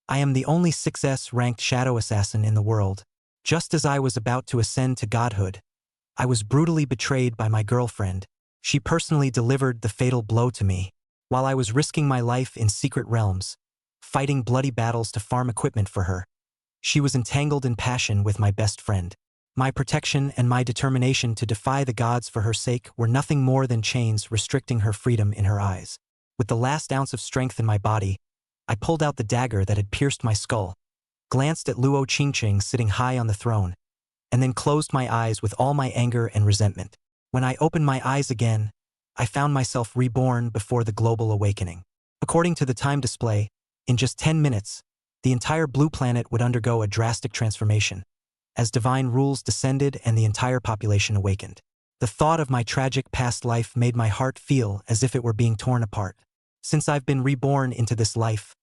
I am the only 6S ranked shadow assassin in the world. Just as I was about to ascend to godhood, I was brutally betrayed by my girlfriend. She personally delivered the fatal blow to me, while I was risking my life in secret realms, fighting bloody battles to farm equipment for her. She was entangled in passion with my best friend. My protection and my determination to defy the gods for her sake were nothing more than chains restricting her freedom in her eyes. With the last ounce of strength in my body, I pulled out the dagger that had pierced my skull, glanced at Luo Qingqing sitting high on the throne, and then closed my eyes with all my anger and resentment. When I opened my eyes again, I found myself reborn before the global awakening. According to the time display, in just 10 minutes, the entire blue planet would undergo a drastic transformation, as divine rules descended and the entire population awakened. The thought of my tragic past life made my heart feel as if it were being torn apart. Since I've been reborn into this life,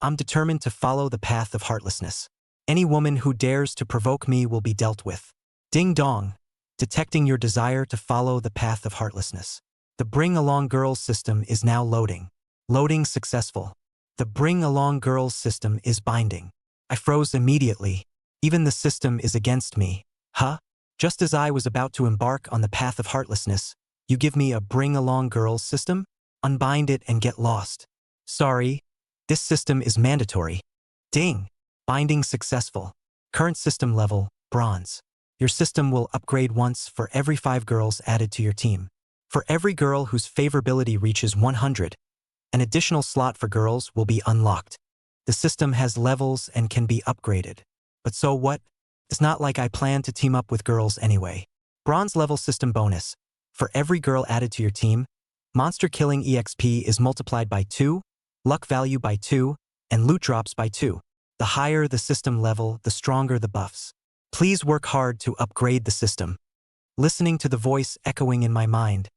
I'm determined to follow the path of heartlessness. Any woman who dares to provoke me will be dealt with. Ding dong, detecting your desire to follow the path of heartlessness. The Bring Along Girls system is now loading. Loading successful. The Bring Along Girls system is binding. I froze immediately. Even the system is against me. Huh? Just as I was about to embark on the path of heartlessness, you give me a Bring Along Girls system? Unbind it and get lost. Sorry, this system is mandatory. Ding. Binding successful. Current system level, bronze. Your system will upgrade once for every 5 girls added to your team. For every girl whose favorability reaches 100, an additional slot for girls will be unlocked. The system has levels and can be upgraded. But so what? It's not like I plan to team up with girls anyway. Bronze level system bonus. For every girl added to your team, monster killing EXP is multiplied by 2, luck value by 2, and loot drops by 2. The higher the system level, the stronger the buffs. Please work hard to upgrade the system. Listening to the voice echoing in my mind,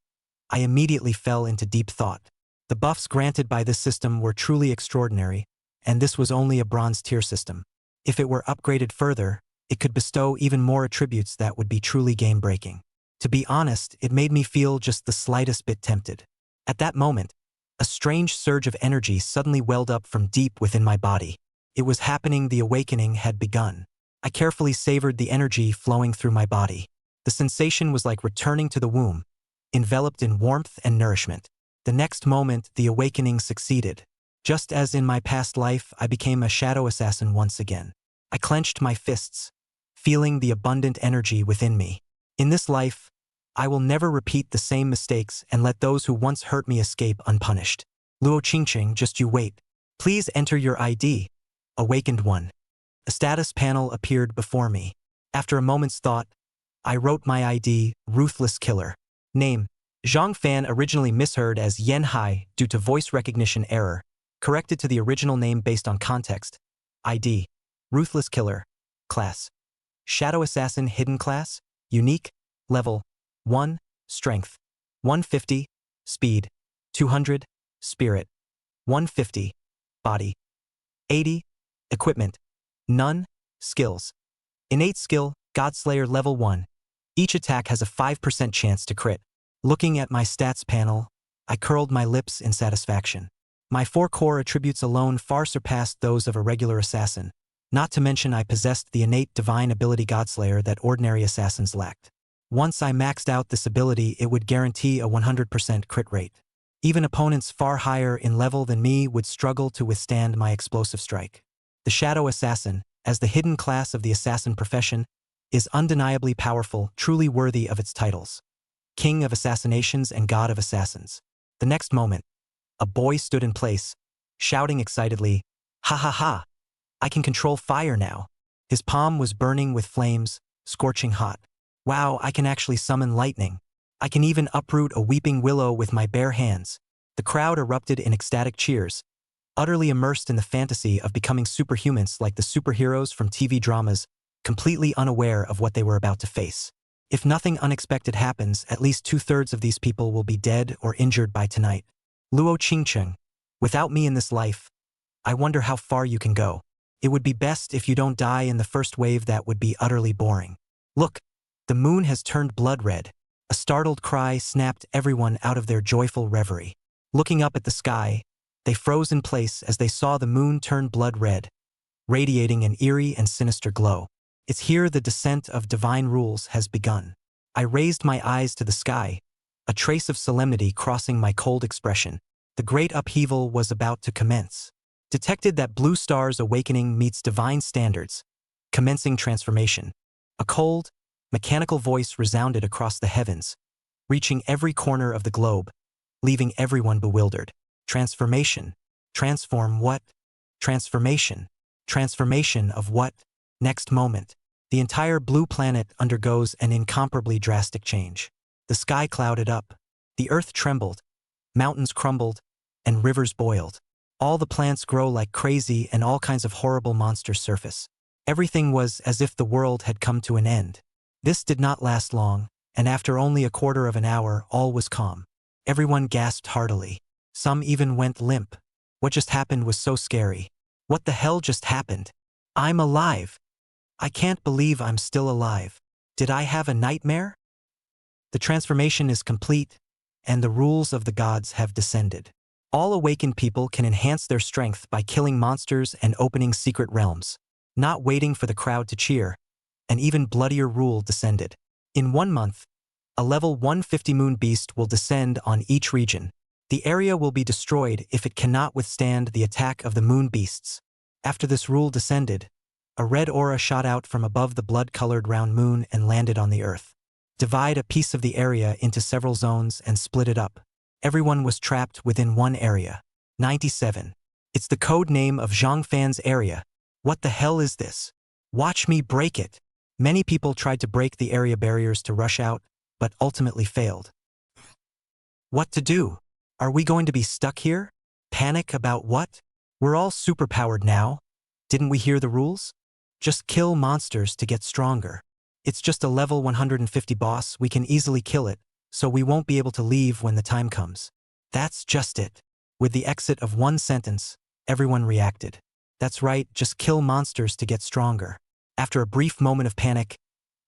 I immediately fell into deep thought. The buffs granted by this system were truly extraordinary, and this was only a bronze tier system. If it were upgraded further, it could bestow even more attributes that would be truly game-breaking. To be honest, it made me feel just the slightest bit tempted. At that moment, a strange surge of energy suddenly welled up from deep within my body. It was happening, the awakening had begun. I carefully savored the energy flowing through my body. The sensation was like returning to the womb, enveloped in warmth and nourishment. The next moment, the awakening succeeded. Just as in my past life, I became a shadow assassin once again. I clenched my fists, feeling the abundant energy within me. In this life, I will never repeat the same mistakes and let those who once hurt me escape unpunished. Luo Qingqing, just you wait. Please enter your ID. Awakened 1. A status panel appeared before me. After a moment's thought, I wrote my ID, Ruthless Killer. Name, Zhang Fan, originally misheard as Yen Hai due to voice recognition error, corrected to the original name based on context. ID, Ruthless Killer. Class, Shadow Assassin Hidden Class, Unique, Level 1, Strength, 150, Speed, 200, Spirit, 150, Body, 80, Equipment, None, Skills. Innate Skill, Godslayer Level 1. Each attack has a 5% chance to crit. Looking at my stats panel, I curled my lips in satisfaction. My 4 core attributes alone far surpassed those of a regular assassin. Not to mention I possessed the innate divine ability Godslayer that ordinary assassins lacked. Once I maxed out this ability, it would guarantee a 100% crit rate. Even opponents far higher in level than me would struggle to withstand my explosive strike. The Shadow Assassin, as the hidden class of the assassin profession, is undeniably powerful, truly worthy of its titles. King of Assassinations and God of Assassins. The next moment, a boy stood in place, shouting excitedly, "Ha ha ha! I can control fire now." His palm was burning with flames, scorching hot. Wow, I can actually summon lightning. I can even uproot a weeping willow with my bare hands. The crowd erupted in ecstatic cheers, utterly immersed in the fantasy of becoming superhumans like the superheroes from TV dramas, completely unaware of what they were about to face. If nothing unexpected happens, at least 2/3 of these people will be dead or injured by tonight. Luo Qingqing, without me in this life, I wonder how far you can go. It would be best if you don't die in the first wave. That would be utterly boring. Look, the moon has turned blood red. A startled cry snapped everyone out of their joyful reverie. Looking up at the sky, they froze in place as they saw the moon turn blood red, radiating an eerie and sinister glow. It's here the descent of divine rules has begun. I raised my eyes to the sky, a trace of solemnity crossing my cold expression. The great upheaval was about to commence. Detected that blue stars awakening meets divine standards, commencing transformation. A cold, mechanical voice resounded across the heavens, reaching every corner of the globe, leaving everyone bewildered. Transformation. Transform what? Transformation. Transformation of what? Next moment, the entire blue planet undergoes an incomparably drastic change. The sky clouded up, the earth trembled, mountains crumbled, and rivers boiled. All the plants grow like crazy and all kinds of horrible monsters surface. Everything was as if the world had come to an end. This did not last long, and after only a quarter of an hour, all was calm. Everyone gasped heartily. Some even went limp. What just happened was so scary. What the hell just happened? I'm alive. I can't believe I'm still alive. Did I have a nightmare? The transformation is complete, and the rules of the gods have descended. All awakened people can enhance their strength by killing monsters and opening secret realms. Not waiting for the crowd to cheer, an even bloodier rule descended. In 1 month, a level 150 moon beast will descend on each region. The area will be destroyed if it cannot withstand the attack of the moon beasts. After this rule descended, a red aura shot out from above the blood-colored round moon and landed on the earth. Divide a piece of the area into several zones and split it up. Everyone was trapped within one area. 97. It's the code name of Zhongfan's area. What the hell is this? Watch me break it. Many people tried to break the area barriers to rush out, but ultimately failed. What to do? Are we going to be stuck here? Panic about what? We're all superpowered now. Didn't we hear the rules? Just kill monsters to get stronger. It's just a level 150 boss, we can easily kill it, so we won't be able to leave when the time comes. That's just it. With the exit of one sentence, everyone reacted. That's right, just kill monsters to get stronger. After a brief moment of panic,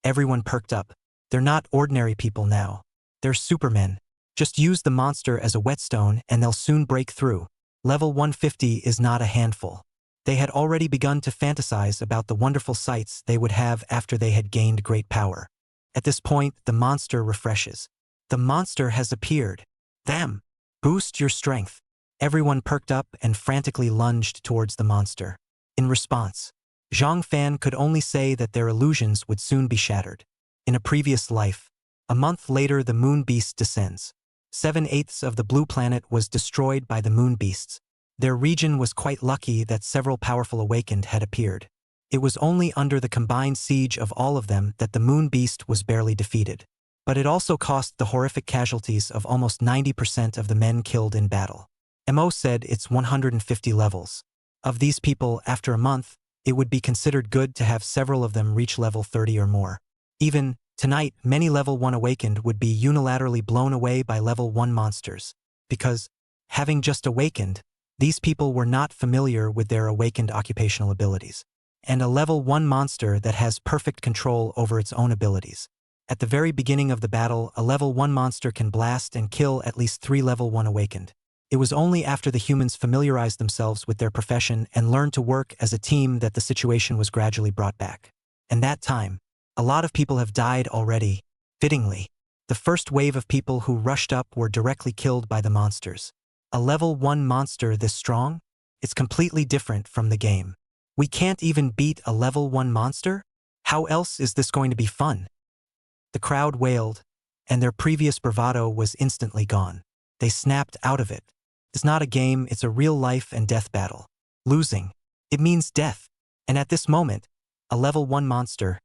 everyone perked up. They're not ordinary people now. They're supermen. Just use the monster as a whetstone and they'll soon break through. Level 150 is not a handful. They had already begun to fantasize about the wonderful sights they would have after they had gained great power. At this point, the monster refreshes. The monster has appeared. Them. Boost your strength. Everyone perked up and frantically lunged towards the monster. In response, Zhongfan could only say that their illusions would soon be shattered. In a previous life, a month later the moon beast descends. 7/8 of the blue planet was destroyed by the moon beasts. Their region was quite lucky that several powerful awakened had appeared. It was only under the combined siege of all of them that the moon beast was barely defeated. But it also cost the horrific casualties of almost 90% of the men killed in battle. Mo said it's 150 levels. Of these people, after a month, it would be considered good to have several of them reach level 30 or more. Even tonight, many level 1 awakened would be unilaterally blown away by level 1 monsters. Because, having just awakened, these people were not familiar with their awakened occupational abilities. And a level 1 monster that has perfect control over its own abilities. At the very beginning of the battle, a level 1 monster can blast and kill at least 3 level 1 awakened. It was only after the humans familiarized themselves with their profession and learned to work as a team that the situation was gradually brought back. And that time, a lot of people have died already. Fittingly, the first wave of people who rushed up were directly killed by the monsters. A level 1 monster this strong? It's completely different from the game. We can't even beat a level 1 monster? How else is this going to be fun? The crowd wailed, and their previous bravado was instantly gone. They snapped out of it. It's not a game, it's a real life and death battle. Losing. It means death. And at this moment, a level 1 monster,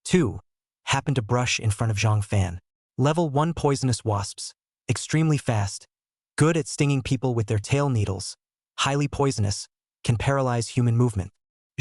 2, happened to brush in front of Zhongfan. Level 1 poisonous wasps. Extremely fast. Good at stinging people with their tail needles. Highly poisonous. Can paralyze human movement.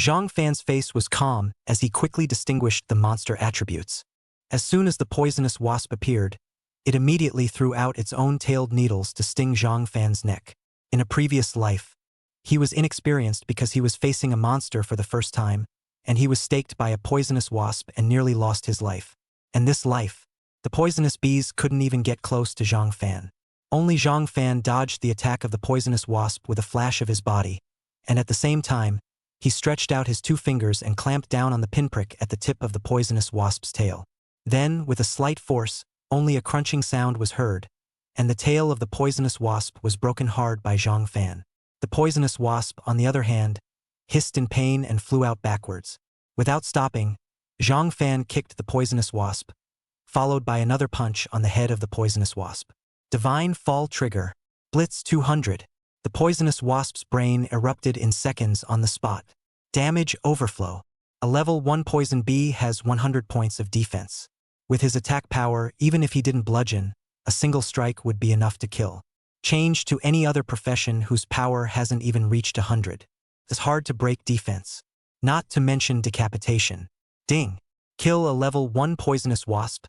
Zhongfan's face was calm as he quickly distinguished the monster attributes. As soon as the poisonous wasp appeared, it immediately threw out its own tailed needles to sting Zhongfan's neck. In a previous life, he was inexperienced because he was facing a monster for the first time, and he was staked by a poisonous wasp and nearly lost his life. And this life, the poisonous bees couldn't even get close to Zhongfan. Only Zhongfan dodged the attack of the poisonous wasp with a flash of his body, and at the same time, He stretched out his 2 fingers and clamped down on the pinprick at the tip of the poisonous wasp's tail. Then, with a slight force, only a crunching sound was heard, and the tail of the poisonous wasp was broken hard by Zhang Fan. The poisonous wasp, on the other hand, hissed in pain and flew out backwards. Without stopping, Zhang Fan kicked the poisonous wasp, followed by another punch on the head of the poisonous wasp. Divine Fall Trigger. Blitz 200. The poisonous wasp's brain erupted in seconds on the spot. Damage Overflow. A level 1 poison bee has 100 points of defense. With his attack power, even if he didn't bludgeon, a single strike would be enough to kill. Change to any other profession whose power hasn't even reached 100. It's hard to break defense. Not to mention decapitation. Ding. Kill a level 1 poisonous wasp.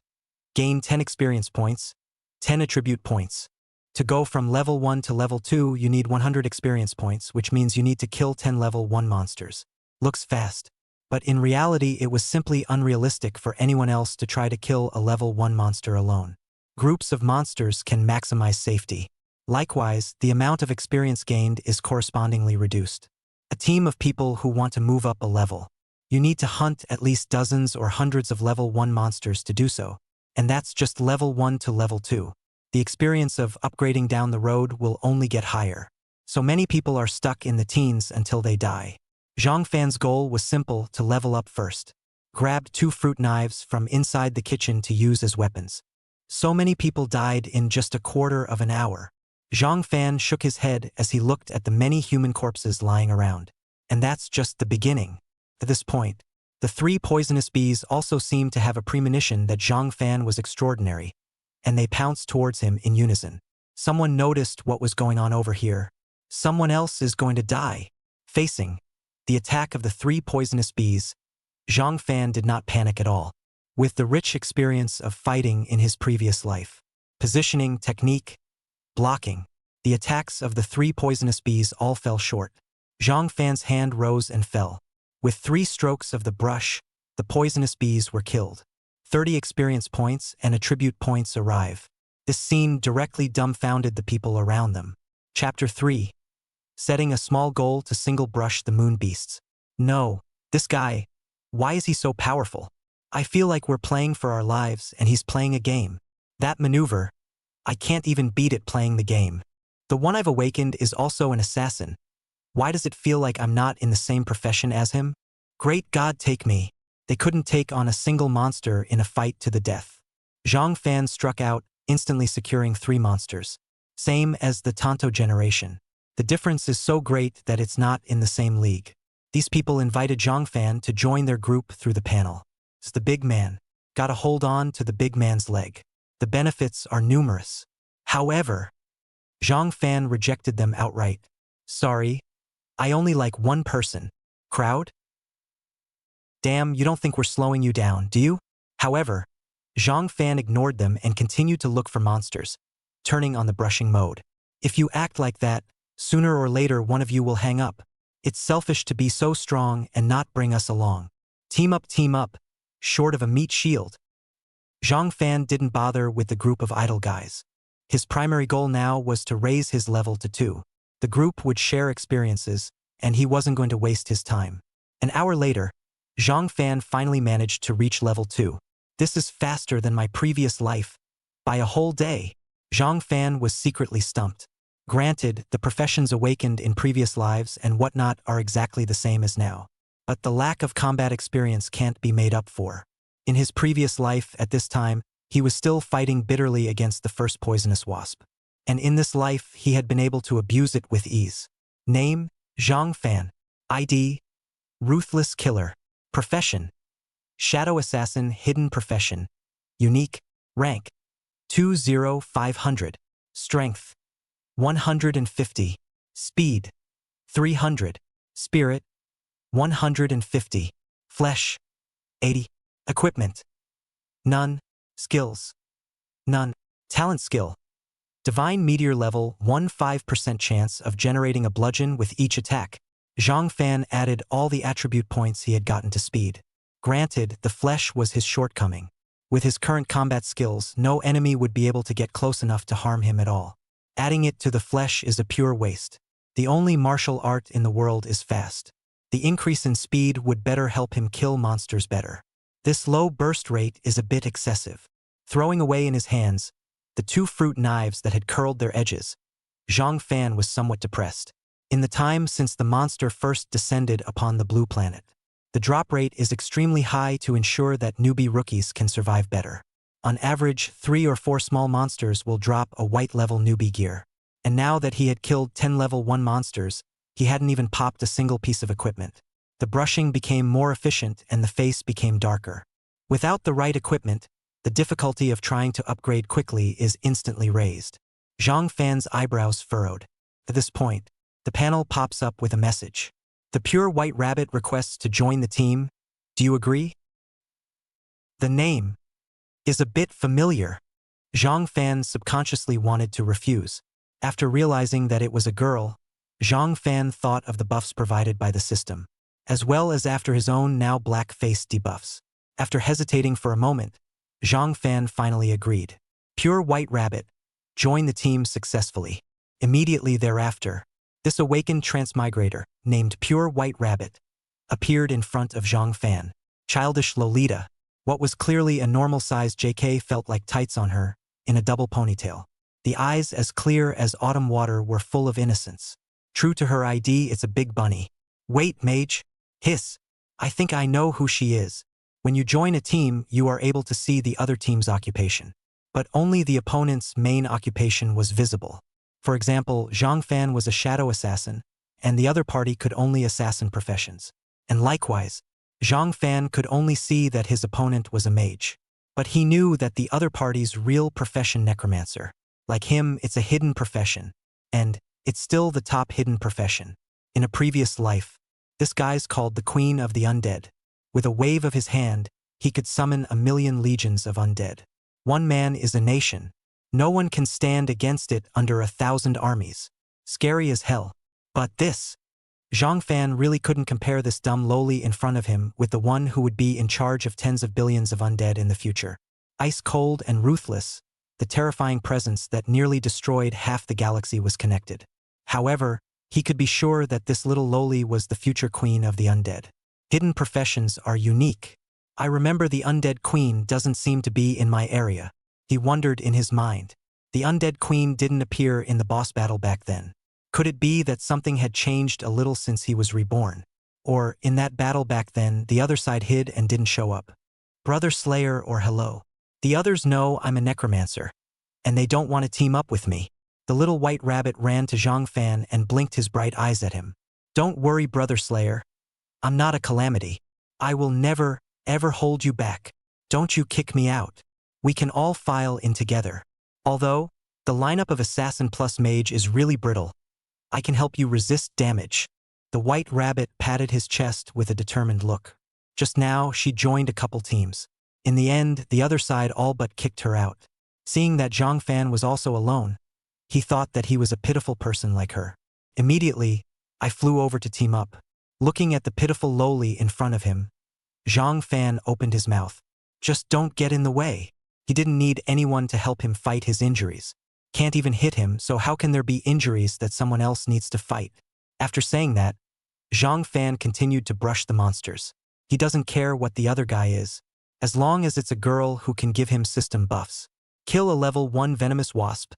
Gain 10 experience points, 10 attribute points. To go from level 1 to level 2, you need 100 experience points, which means you need to kill 10 level 1 monsters. Looks fast. But in reality, it was simply unrealistic for anyone else to try to kill a level 1 monster alone. Groups of monsters can maximize safety. Likewise, the amount of experience gained is correspondingly reduced. A team of people who want to move up a level. You need to hunt at least dozens or hundreds of level 1 monsters to do so, and that's just level 1 to level 2. The experience of upgrading down the road will only get higher. So many people are stuck in the teens until they die. Zhang Fan's goal was simple: to level up first. Grabbed 2 fruit knives from inside the kitchen to use as weapons. So many people died in just a quarter of an hour. Zhang Fan shook his head as he looked at the many human corpses lying around. And that's just the beginning. At this point, the 3 poisonous bees also seemed to have a premonition that Zhang Fan was extraordinary, and they pounced towards him in unison. Someone noticed what was going on over here. Someone else is going to die. Facing the attack of the 3 poisonous bees, Zhang Fan did not panic at all. With the rich experience of fighting in his previous life, positioning, technique, blocking, the attacks of the 3 poisonous bees all fell short. Zhang Fan's hand rose and fell. With 3 strokes of the brush, the poisonous bees were killed. 30 experience points and attribute points arrive. This scene directly dumbfounded the people around them. Chapter 3. Setting a small goal to single brush the moon beasts. No, this guy, why is he so powerful? I feel like we're playing for our lives and he's playing a game. That maneuver, I can't even beat it playing the game. The one I've awakened is also an assassin. Why does it feel like I'm not in the same profession as him? Great God, take me. They couldn't take on a single monster in a fight to the death. Zhang Fan struck out, instantly securing 3 monsters. Same as the Tanto generation. The difference is so great that it's not in the same league. These people invited Zhang Fan to join their group through the panel. It's the big man. Gotta hold on to the big man's leg. The benefits are numerous. However, Zhang Fan rejected them outright. Sorry, I only like 1 person. Crowd? Damn, you don't think we're slowing you down, do you? However, Zhang Fan ignored them and continued to look for monsters, turning on the brushing mode. If you act like that, sooner or later one of you will hang up. It's selfish to be so strong and not bring us along. Team up, short of a meat shield. Zhang Fan didn't bother with the group of idle guys. His primary goal now was to raise his level to 2. The group would share experiences, and he wasn't going to waste his time. An hour later, Zhang Fan finally managed to reach level 2. This is faster than my previous life. By a whole day. Zhang Fan was secretly stumped. Granted, the professions awakened in previous lives and whatnot are exactly the same as now. But the lack of combat experience can't be made up for. In his previous life at this time, he was still fighting bitterly against the first poisonous wasp. And in this life, he had been able to abuse it with ease. Name, Zhang Fan. ID, Ruthless Killer. Profession, Shadow Assassin, Hidden Profession. Unique, Rank, 20500. Strength, 150. Speed, 300. Spirit, 150. Flesh, 80. Equipment, none. Skills, none. Talent skill, Divine Meteor level, 15% chance of generating a bludgeon with each attack. Zhang Fan added all the attribute points he had gotten to speed. Granted, the flesh was his shortcoming. With his current combat skills, no enemy would be able to get close enough to harm him at all. Adding it to the flesh is a pure waste. The only martial art in the world is fast. The increase in speed would better help him kill monsters better. This low burst rate is a bit excessive. Throwing away in his hands the 2 fruit knives that had curled their edges, Zhang Fan was somewhat depressed. In the time since the monster first descended upon the blue planet, the drop rate is extremely high to ensure that newbie rookies can survive better. On average, 3 or 4 small monsters will drop a white level newbie gear. And now that he had killed 10 level 1 monsters, he hadn't even popped a single piece of equipment. The brushing became more efficient and the face became darker. Without the right equipment, the difficulty of trying to upgrade quickly is instantly raised. Zhang Fan's eyebrows furrowed. At this point, the panel pops up with a message. The pure white rabbit requests to join the team. Do you agree? The name is a bit familiar. Zhang Fan subconsciously wanted to refuse. After realizing that it was a girl, Zhang Fan thought of the buffs provided by the system, as well as after his own now black-face debuffs. After hesitating for a moment, Zhang Fan finally agreed. Pure White Rabbit joined the team successfully. Immediately thereafter, this awakened transmigrator, named Pure White Rabbit, appeared in front of Zhang Fan. Childish Lolita, what was clearly a normal-sized JK felt like tights on her, in a double ponytail. The eyes as clear as autumn water were full of innocence. True to her ID, it's a big bunny. Wait, mage. Hiss. I think I know who she is. When you join a team, you are able to see the other team's occupation. But only the opponent's main occupation was visible. For example, Zhang Fan was a shadow assassin, and the other party could only assassin professions. And likewise, Zhang Fan could only see that his opponent was a mage. But he knew that the other party's real profession necromancer. Like him, it's a hidden profession. And it's still the top hidden profession. In a previous life, this guy's called the Queen of the Undead. With a wave of his hand, he could summon 1,000,000 legions of undead. One man is a nation. No one can stand against it under 1,000 armies. Scary as hell. But this, Zhang Fan really couldn't compare this dumb lowly in front of him with the one who would be in charge of tens of billions of undead in the future. Ice cold and ruthless, the terrifying presence that nearly destroyed half the galaxy was connected. However, he could be sure that this little lowly was the future queen of the undead. Hidden professions are unique. I remember the undead queen doesn't seem to be in my area. He wondered in his mind. The undead queen didn't appear in the boss battle back then. Could it be that something had changed a little since he was reborn? Or, in that battle back then, the other side hid and didn't show up? Brother Slayer or hello? The others know I'm a necromancer, and they don't want to team up with me. The little white rabbit ran to Zhang Fan and blinked his bright eyes at him. Don't worry, Brother Slayer. I'm not a calamity. I will never, ever hold you back. Don't you kick me out. We can all file in together. Although, the lineup of assassin plus mage is really brittle, I can help you resist damage. The white rabbit patted his chest with a determined look. Just now, she joined a couple teams. In the end, the other side all but kicked her out. Seeing that Zhang Fan was also alone, he thought that he was a pitiful person like her. Immediately, I flew over to team up. Looking at the pitiful lowly in front of him, Zhang Fan opened his mouth. Just don't get in the way. He didn't need anyone to help him fight his injuries. Can't even hit him, so how can there be injuries that someone else needs to fight? After saying that, Zhang Fan continued to brush the monsters. He doesn't care what the other guy is, as long as it's a girl who can give him system buffs. Kill a level 1 venomous wasp,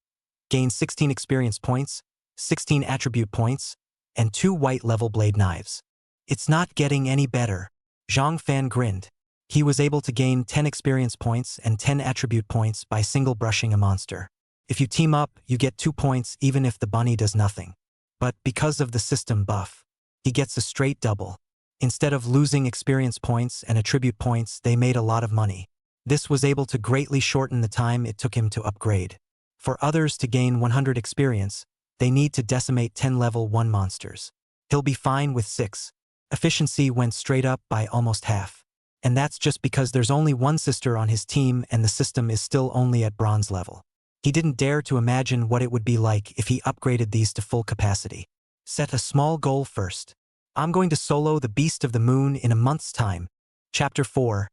gain 16 experience points, 16 attribute points, and 2 white level blade knives. It's not getting any better. Zhang Fan grinned. He was able to gain 10 experience points and 10 attribute points by single brushing a monster. If you team up, you get 2 points even if the bunny does nothing. But because of the system buff, he gets a straight double. Instead of losing experience points and attribute points, they made a lot of money. This was able to greatly shorten the time it took him to upgrade. For others to gain 100 experience, they need to decimate 10 level 1 monsters. He'll be fine with 6. Efficiency went straight up by almost half. And that's just because there's only one sister on his team and the system is still only at bronze level. He didn't dare to imagine what it would be like if he upgraded these to full capacity. Set a small goal first. I'm going to solo the Beast of the Moon in a month's time. Chapter 4.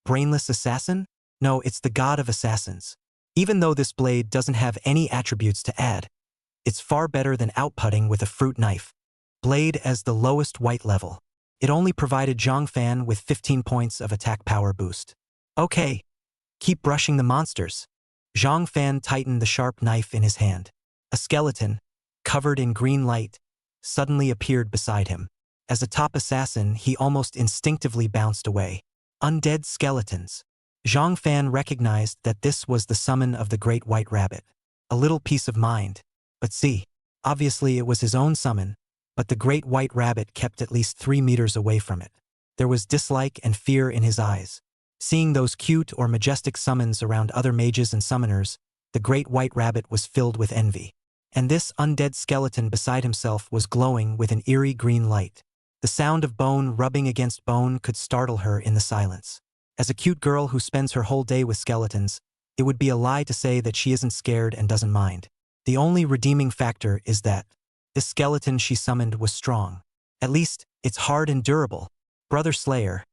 Brainless Assassin? No, it's the God of Assassins. Even though this blade doesn't have any attributes to add, it's far better than outputting with a fruit knife. Blade as the lowest white level. It only provided Zhang Fan with 15 points of attack power boost. Okay, keep brushing the monsters. Zhang Fan tightened the sharp knife in his hand. A skeleton, covered in green light, suddenly appeared beside him. As a top assassin, he almost instinctively bounced away. Undead skeletons. Zhang Fan recognized that this was the summon of the Great White Rabbit. A little peace of mind. But see, obviously it was his own summon, but the Great White Rabbit kept at least 3 meters away from it. There was dislike and fear in his eyes. Seeing those cute or majestic summons around other mages and summoners, the Great White Rabbit was filled with envy. And this undead skeleton beside himself was glowing with an eerie green light. The sound of bone rubbing against bone could startle her in the silence. As a cute girl who spends her whole day with skeletons, it would be a lie to say that she isn't scared and doesn't mind. The only redeeming factor is that this skeleton she summoned was strong. At least, it's hard and durable. Brother Slayer.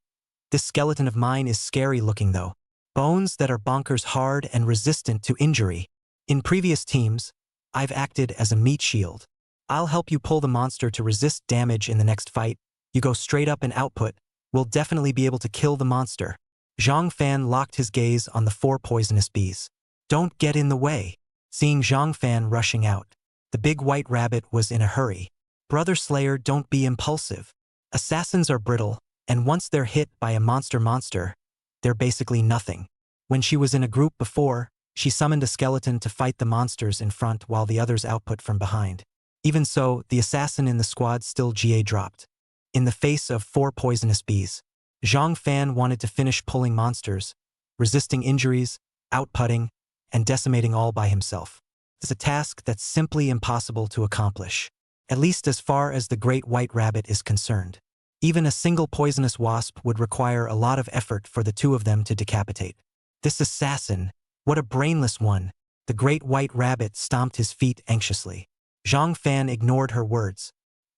This skeleton of mine is scary looking though. Bones that are bonkers hard and resistant to injury. In previous teams, I've acted as a meat shield. I'll help you pull the monster to resist damage in the next fight. You go straight up and output. We'll definitely be able to kill the monster. Zhang Fan locked his gaze on the 4 poisonous bees. Don't get in the way. Seeing Zhang Fan rushing out, the big white rabbit was in a hurry. Brother Slayer, don't be impulsive. Assassins are brittle, and once they're hit by a monster, they're basically nothing. When she was in a group before, she summoned a skeleton to fight the monsters in front while the others output from behind. Even so, the assassin in the squad still GA dropped. In the face of 4 poisonous bees, Zhang Fan wanted to finish pulling monsters, resisting injuries, outputting, and decimating all by himself. It's a task that's simply impossible to accomplish, at least as far as the Great White Rabbit is concerned. Even a single poisonous wasp would require a lot of effort for the 2 of them to decapitate. This assassin, what a brainless one! The Great White Rabbit stomped his feet anxiously. Zhang Fan ignored her words.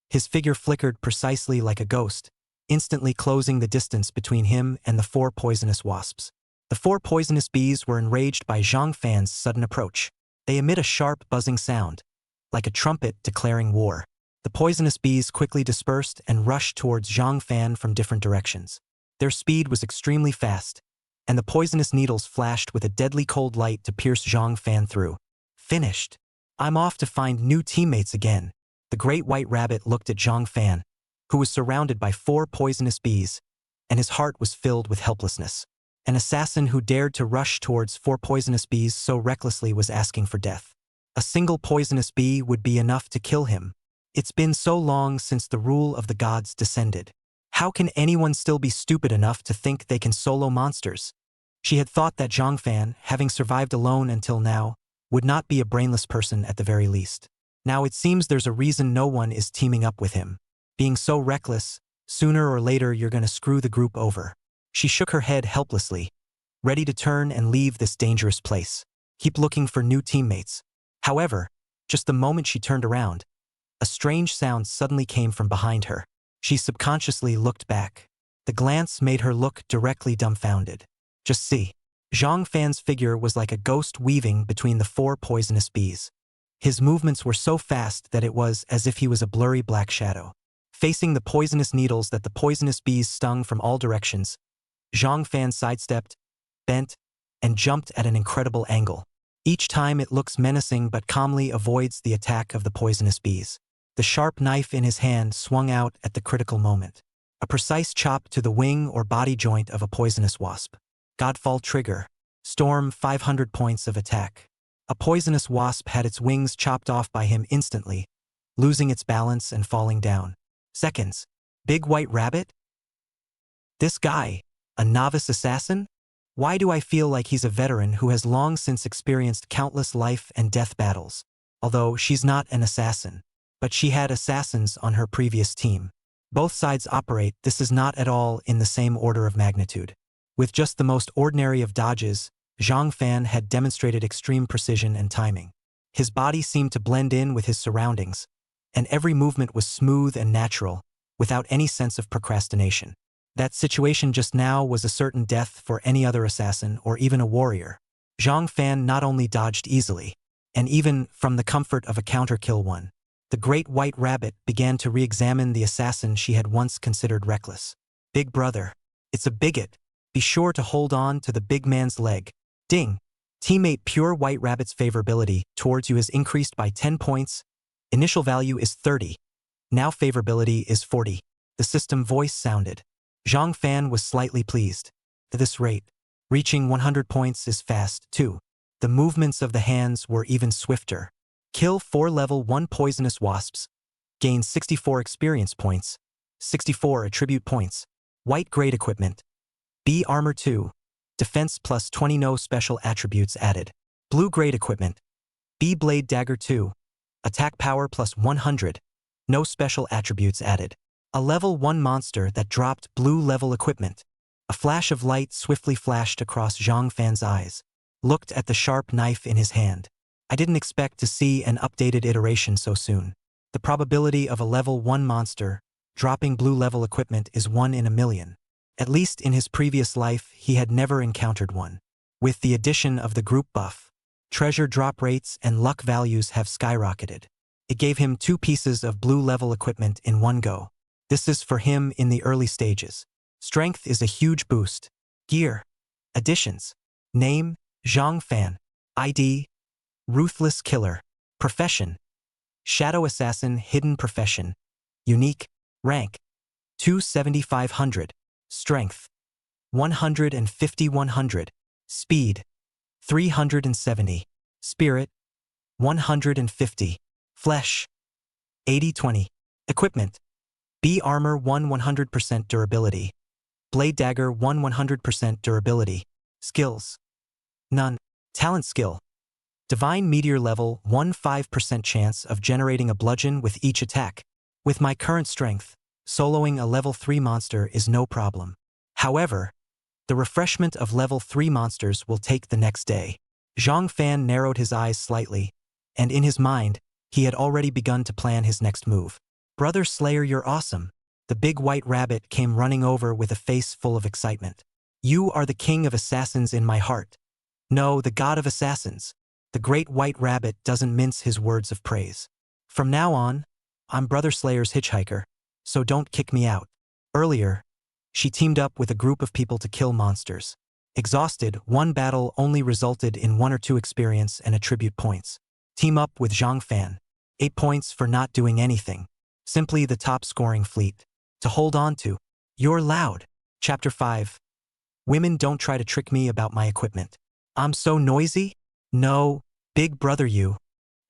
His figure flickered precisely like a ghost, instantly closing the distance between him and the 4 poisonous wasps. The 4 poisonous bees were enraged by Zhang Fan's sudden approach. They emit a sharp buzzing sound, like a trumpet declaring war. The poisonous bees quickly dispersed and rushed towards Zhang Fan from different directions. Their speed was extremely fast, and the poisonous needles flashed with a deadly cold light to pierce Zhang Fan through. Finished. I'm off to find new teammates again. The Great White Rabbit looked at Zhang Fan, who was surrounded by 4 poisonous bees, and his heart was filled with helplessness. An assassin who dared to rush towards 4 poisonous bees so recklessly was asking for death. A single poisonous bee would be enough to kill him. It's been so long since the rule of the gods descended. How can anyone still be stupid enough to think they can solo monsters? She had thought that Zhang Fan, having survived alone until now, would not be a brainless person at the very least. Now it seems there's a reason no one is teaming up with him. Being so reckless, sooner or later you're gonna screw the group over. She shook her head helplessly, ready to turn and leave this dangerous place. Keep looking for new teammates. However, just the moment she turned around, a strange sound suddenly came from behind her. She subconsciously looked back. The glance made her look directly dumbfounded. Just see. Zhang Fan's figure was like a ghost weaving between the 4 poisonous bees. His movements were so fast that it was as if he was a blurry black shadow. Facing the poisonous needles that the poisonous bees stung from all directions, Zhang Fan sidestepped, bent, and jumped at an incredible angle. Each time it looks menacing but calmly avoids the attack of the poisonous bees. The sharp knife in his hand swung out at the critical moment. A precise chop to the wing or body joint of a poisonous wasp. Godfall trigger. Storm 500 points of attack. A poisonous wasp had its wings chopped off by him instantly, losing its balance and falling down. Seconds. Big White Rabbit? This guy, a novice assassin? Why do I feel like he's a veteran who has long since experienced countless life and death battles? Although she's not an assassin, but she had assassins on her previous team. Both sides operate, this is not at all in the same order of magnitude. With just the most ordinary of dodges, Zhang Fan had demonstrated extreme precision and timing. His body seemed to blend in with his surroundings, and every movement was smooth and natural, without any sense of procrastination. That situation just now was a certain death for any other assassin or even a warrior. Zhang Fan not only dodged easily, and even from the comfort of a counter-kill one, The great white rabbit began to re-examine the assassin she had once considered reckless. Big brother. It's a bigot. Be sure to hold on to the big man's leg. Ding. Teammate Pure White Rabbit's favorability towards you has increased by 10 points. Initial value is 30. Now favorability is 40. The system voice sounded. Zhang Fan was slightly pleased. At this rate, reaching 100 points is fast, too. The movements of the hands were even swifter. Kill 4 level 1 poisonous wasps. Gain 64 experience points. 64 attribute points. White grade equipment. B armor 2. Defense plus 20 no special attributes added. Blue grade equipment. B blade dagger 2. Attack power plus 100. No special attributes added. A level 1 monster that dropped blue level equipment. A flash of light swiftly flashed across Zhang Fan's eyes. Looked at the sharp knife in his hand. I didn't expect to see an updated iteration so soon. The probability of a level 1 monster dropping blue level equipment is 1 in a million. At least in his previous life, he had never encountered one. With the addition of the group buff, treasure drop rates and luck values have skyrocketed. It gave him 2 pieces of blue level equipment in one go. This is for him in the early stages. Strength is a huge boost. Gear. Additions. Name, Zhang Fan. ID, Ruthless Killer. Profession. Shadow Assassin Hidden Profession. Unique. Rank. 27500. Strength. 150-100. Speed. 370. Spirit. 150. Flesh. 80-20. Equipment. B armor 1 100% durability. Blade dagger 1 100% durability. Skills. None. Talent skill. Divine meteor level 1 5% chance of generating a bludgeon with each attack. With my current strength, soloing a level 3 monster is no problem. However, the refreshment of level 3 monsters will take the next day. Zhang Fan narrowed his eyes slightly, and in his mind, he had already begun to plan his next move. Brother Slayer, you're awesome. The big white rabbit came running over with a face full of excitement. You are the king of assassins in my heart. No, the god of assassins. The great white rabbit doesn't mince his words of praise. From now on, I'm Brother Slayer's hitchhiker, so don't kick me out. Earlier, she teamed up with a group of people to kill monsters. Exhausted, one battle only resulted in 1 or 2 experience and attribute points. Team up with Zhang Fan. 8 points for not doing anything. Simply the top scoring fleet. To hold on to. You're loud. Chapter 5. Women don't try to trick me about my equipment. I'm so noisy? No, big brother you.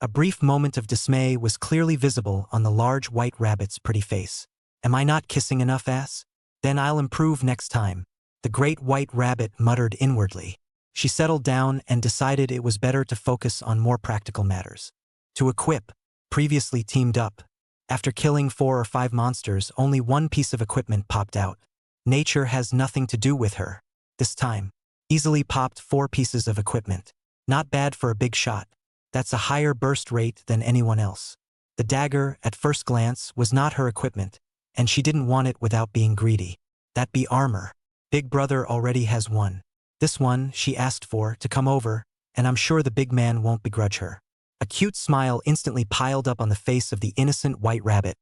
A brief moment of dismay was clearly visible on the large white rabbit's pretty face. Am I not kissing enough ass? Then I'll improve next time. The great white rabbit muttered inwardly. She settled down and decided it was better to focus on more practical matters. To equip, previously teamed up. After killing 4 or 5 monsters, only 1 piece of equipment popped out. Nature has nothing to do with her. This time, easily popped 4 pieces of equipment. Not bad for a big shot. That's a higher burst rate than anyone else. The dagger, at first glance, was not her equipment, and she didn't want it without being greedy. That be armor. Big brother already has one. This one she asked for to come over, and I'm sure the big man won't begrudge her. A cute smile instantly piled up on the face of the innocent white rabbit,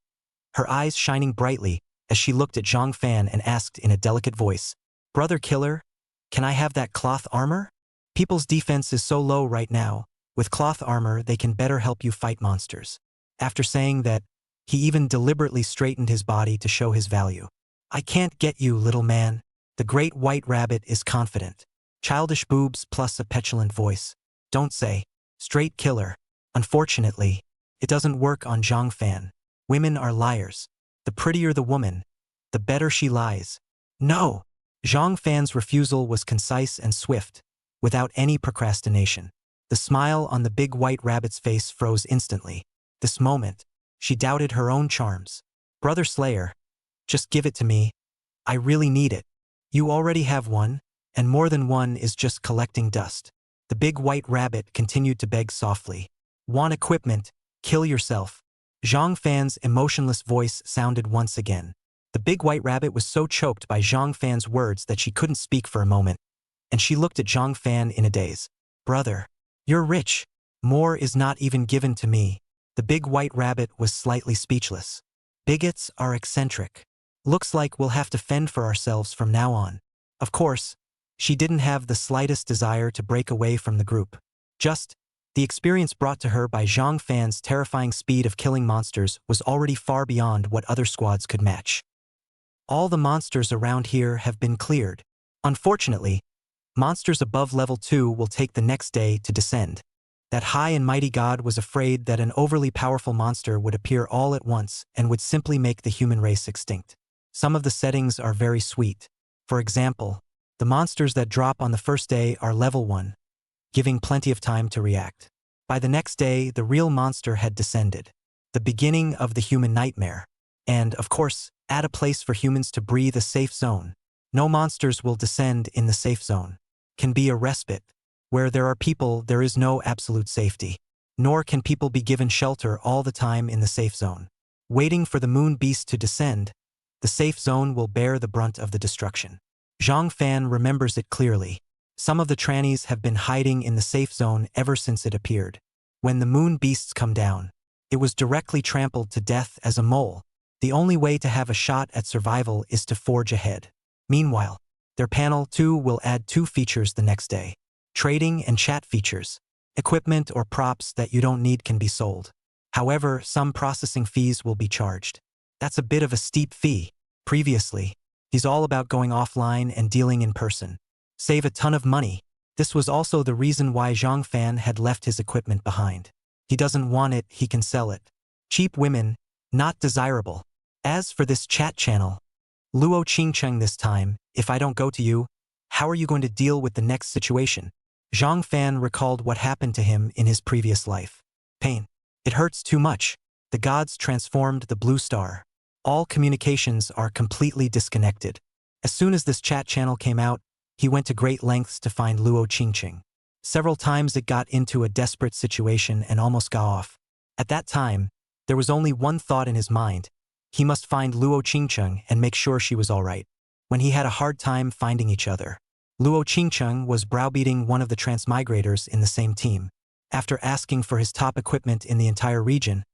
her eyes shining brightly as she looked at Zhang Fan and asked in a delicate voice, Brother Killer, can I have that cloth armor? People's defense is so low right now. With cloth armor, they can better help you fight monsters. After saying that, he even deliberately straightened his body to show his value. I can't get you, little man. The great white rabbit is confident. Childish boobs plus a petulant voice. Don't say. Straight killer. Unfortunately, it doesn't work on Zhang Fan. Women are liars. The prettier the woman, the better she lies. No! Zhang Fan's refusal was concise and swift, without any procrastination. The smile on the big white rabbit's face froze instantly. This moment, she doubted her own charms. Brother Slayer, just give it to me. I really need it. You already have one, and more than one is just collecting dust. The big white rabbit continued to beg softly. Want equipment? Kill yourself. Zhang Fan's emotionless voice sounded once again. The big white rabbit was so choked by Zhang Fan's words that she couldn't speak for a moment, and she looked at Zhang Fan in a daze. Brother, you're rich. More is not even given to me. The The big white rabbit was slightly speechless. Bigots are eccentric. Looks like we'll have to fend for ourselves from now on. Of course, she didn't have the slightest desire to break away from the group. Just, the experience brought to her by Zhang Fan's terrifying speed of killing monsters was already far beyond what other squads could match. All the monsters around here have been cleared. Unfortunately, monsters above level 2 will take the next day to descend. That high and mighty god was afraid that an overly powerful monster would appear all at once and would simply make the human race extinct. Some of the settings are very sweet. For example, the monsters that drop on the first day are level 1, giving plenty of time to react. By the next day, the real monster had descended. The beginning of the human nightmare. And, of course, add a place for humans to breathe, a safe zone. No monsters will descend in the safe zone. Can be a respite. Where there are people, there is no absolute safety. Nor can people be given shelter all the time in the safe zone. Waiting for the moon beast to descend, the safe zone will bear the brunt of the destruction. Zhang Fan remembers it clearly. Some of the trannies have been hiding in the safe zone ever since it appeared. When the moon beasts come down, it was directly trampled to death as a mole. The only way to have a shot at survival is to forge ahead. Meanwhile, their panel 2 will add 2 features the next day. Trading and chat features. Equipment or props that you don't need can be sold. However, some processing fees will be charged. That's a bit of a steep fee. Previously, he's all about going offline and dealing in person. Save a ton of money. This was also the reason why Zhang Fan had left his equipment behind. He doesn't want it, he can sell it. Cheap women, not desirable. As for this chat channel, Luo Qingcheng this time, if I don't go to you, how are you going to deal with the next situation? Zhang Fan recalled what happened to him in his previous life. Pain. It hurts too much. The gods transformed the blue star. All communications are completely disconnected. As soon as this chat channel came out, he went to great lengths to find Luo Qingcheng. Several times it got into a desperate situation and almost got off. At that time, there was only one thought in his mind. He must find Luo Qingcheng and make sure she was all right. When he had a hard time finding each other, Luo Qingcheng was browbeating one of the transmigrators in the same team. After asking for his top equipment in the entire region,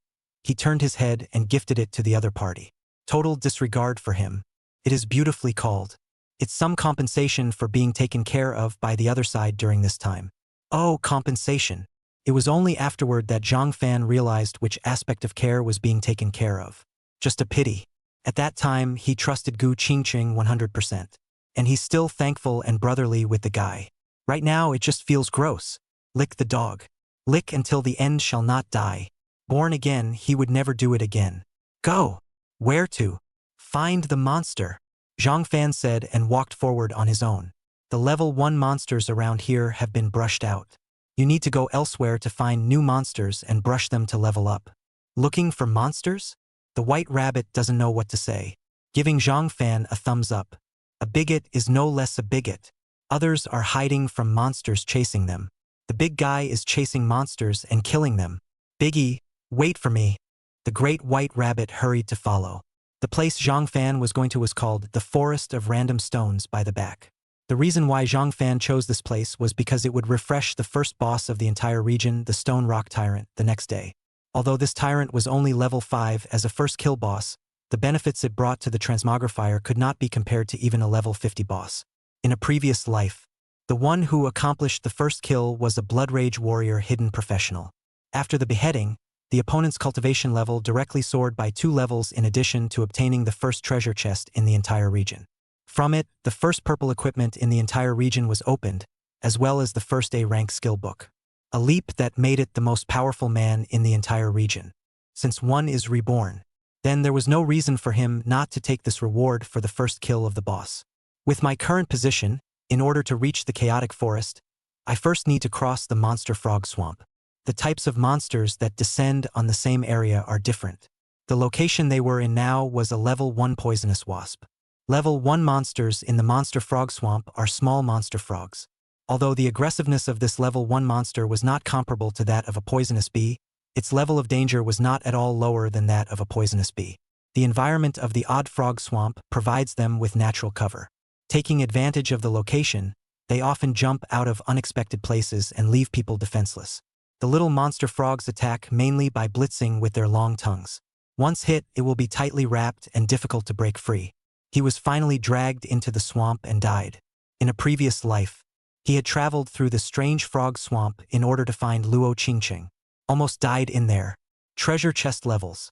he turned his head and gifted it to the other party. Total disregard for him. It is beautifully called. It's some compensation for being taken care of by the other side during this time. Oh, compensation. It was only afterward that Zhang Fan realized which aspect of care was being taken care of. Just a pity. At that time, he trusted Gu Qingcheng 100%. And he's still thankful and brotherly with the guy. Right now, it just feels gross. Lick the dog. Lick until the end shall not die. Born again, he would never do it again. Go. Where to? Find the monster. Zhang Fan said and walked forward on his own. The level 1 monsters around here have been brushed out. You need to go elsewhere to find new monsters and brush them to level up. Looking for monsters? The white rabbit doesn't know what to say, giving Zhang Fan a thumbs up. A bigot is no less a bigot. Others are hiding from monsters chasing them. The big guy is chasing monsters and killing them. Biggie, wait for me. The great white rabbit hurried to follow. The place Zhang Fan was going to was called the Forest of Random Stones by the back. The reason why Zhang Fan chose this place was because it would refresh the first boss of the entire region, the Stone Rock Tyrant, the next day. Although this tyrant was only level 5 as a first kill boss, the benefits it brought to the transmogrifier could not be compared to even a level 50 boss. In a previous life, the one who accomplished the first kill was a Blood Rage warrior hidden professional. After the beheading, the opponent's cultivation level directly soared by 2 levels in addition to obtaining the first treasure chest in the entire region. From it, the first purple equipment in the entire region was opened, as well as the first A-rank skill book. A leap that made it the most powerful man in the entire region. Since one is reborn, then there was no reason for him not to take this reward for the first kill of the boss. With my current position, in order to reach the chaotic forest, I first need to cross the monster frog swamp. The types of monsters that descend on the same area are different. The location they were in now was a level 1 poisonous wasp. Level 1 monsters in the monster frog swamp are small monster frogs. Although the aggressiveness of this level 1 monster was not comparable to that of a poisonous bee, its level of danger was not at all lower than that of a poisonous bee. The environment of the odd frog swamp provides them with natural cover. Taking advantage of the location, they often jump out of unexpected places and leave people defenseless. The little monster frogs attack mainly by blitzing with their long tongues. Once hit, it will be tightly wrapped and difficult to break free. He was finally dragged into the swamp and died. In a previous life, he had traveled through the strange frog swamp in order to find Luo Qingqing. Almost died in there. Treasure chest levels.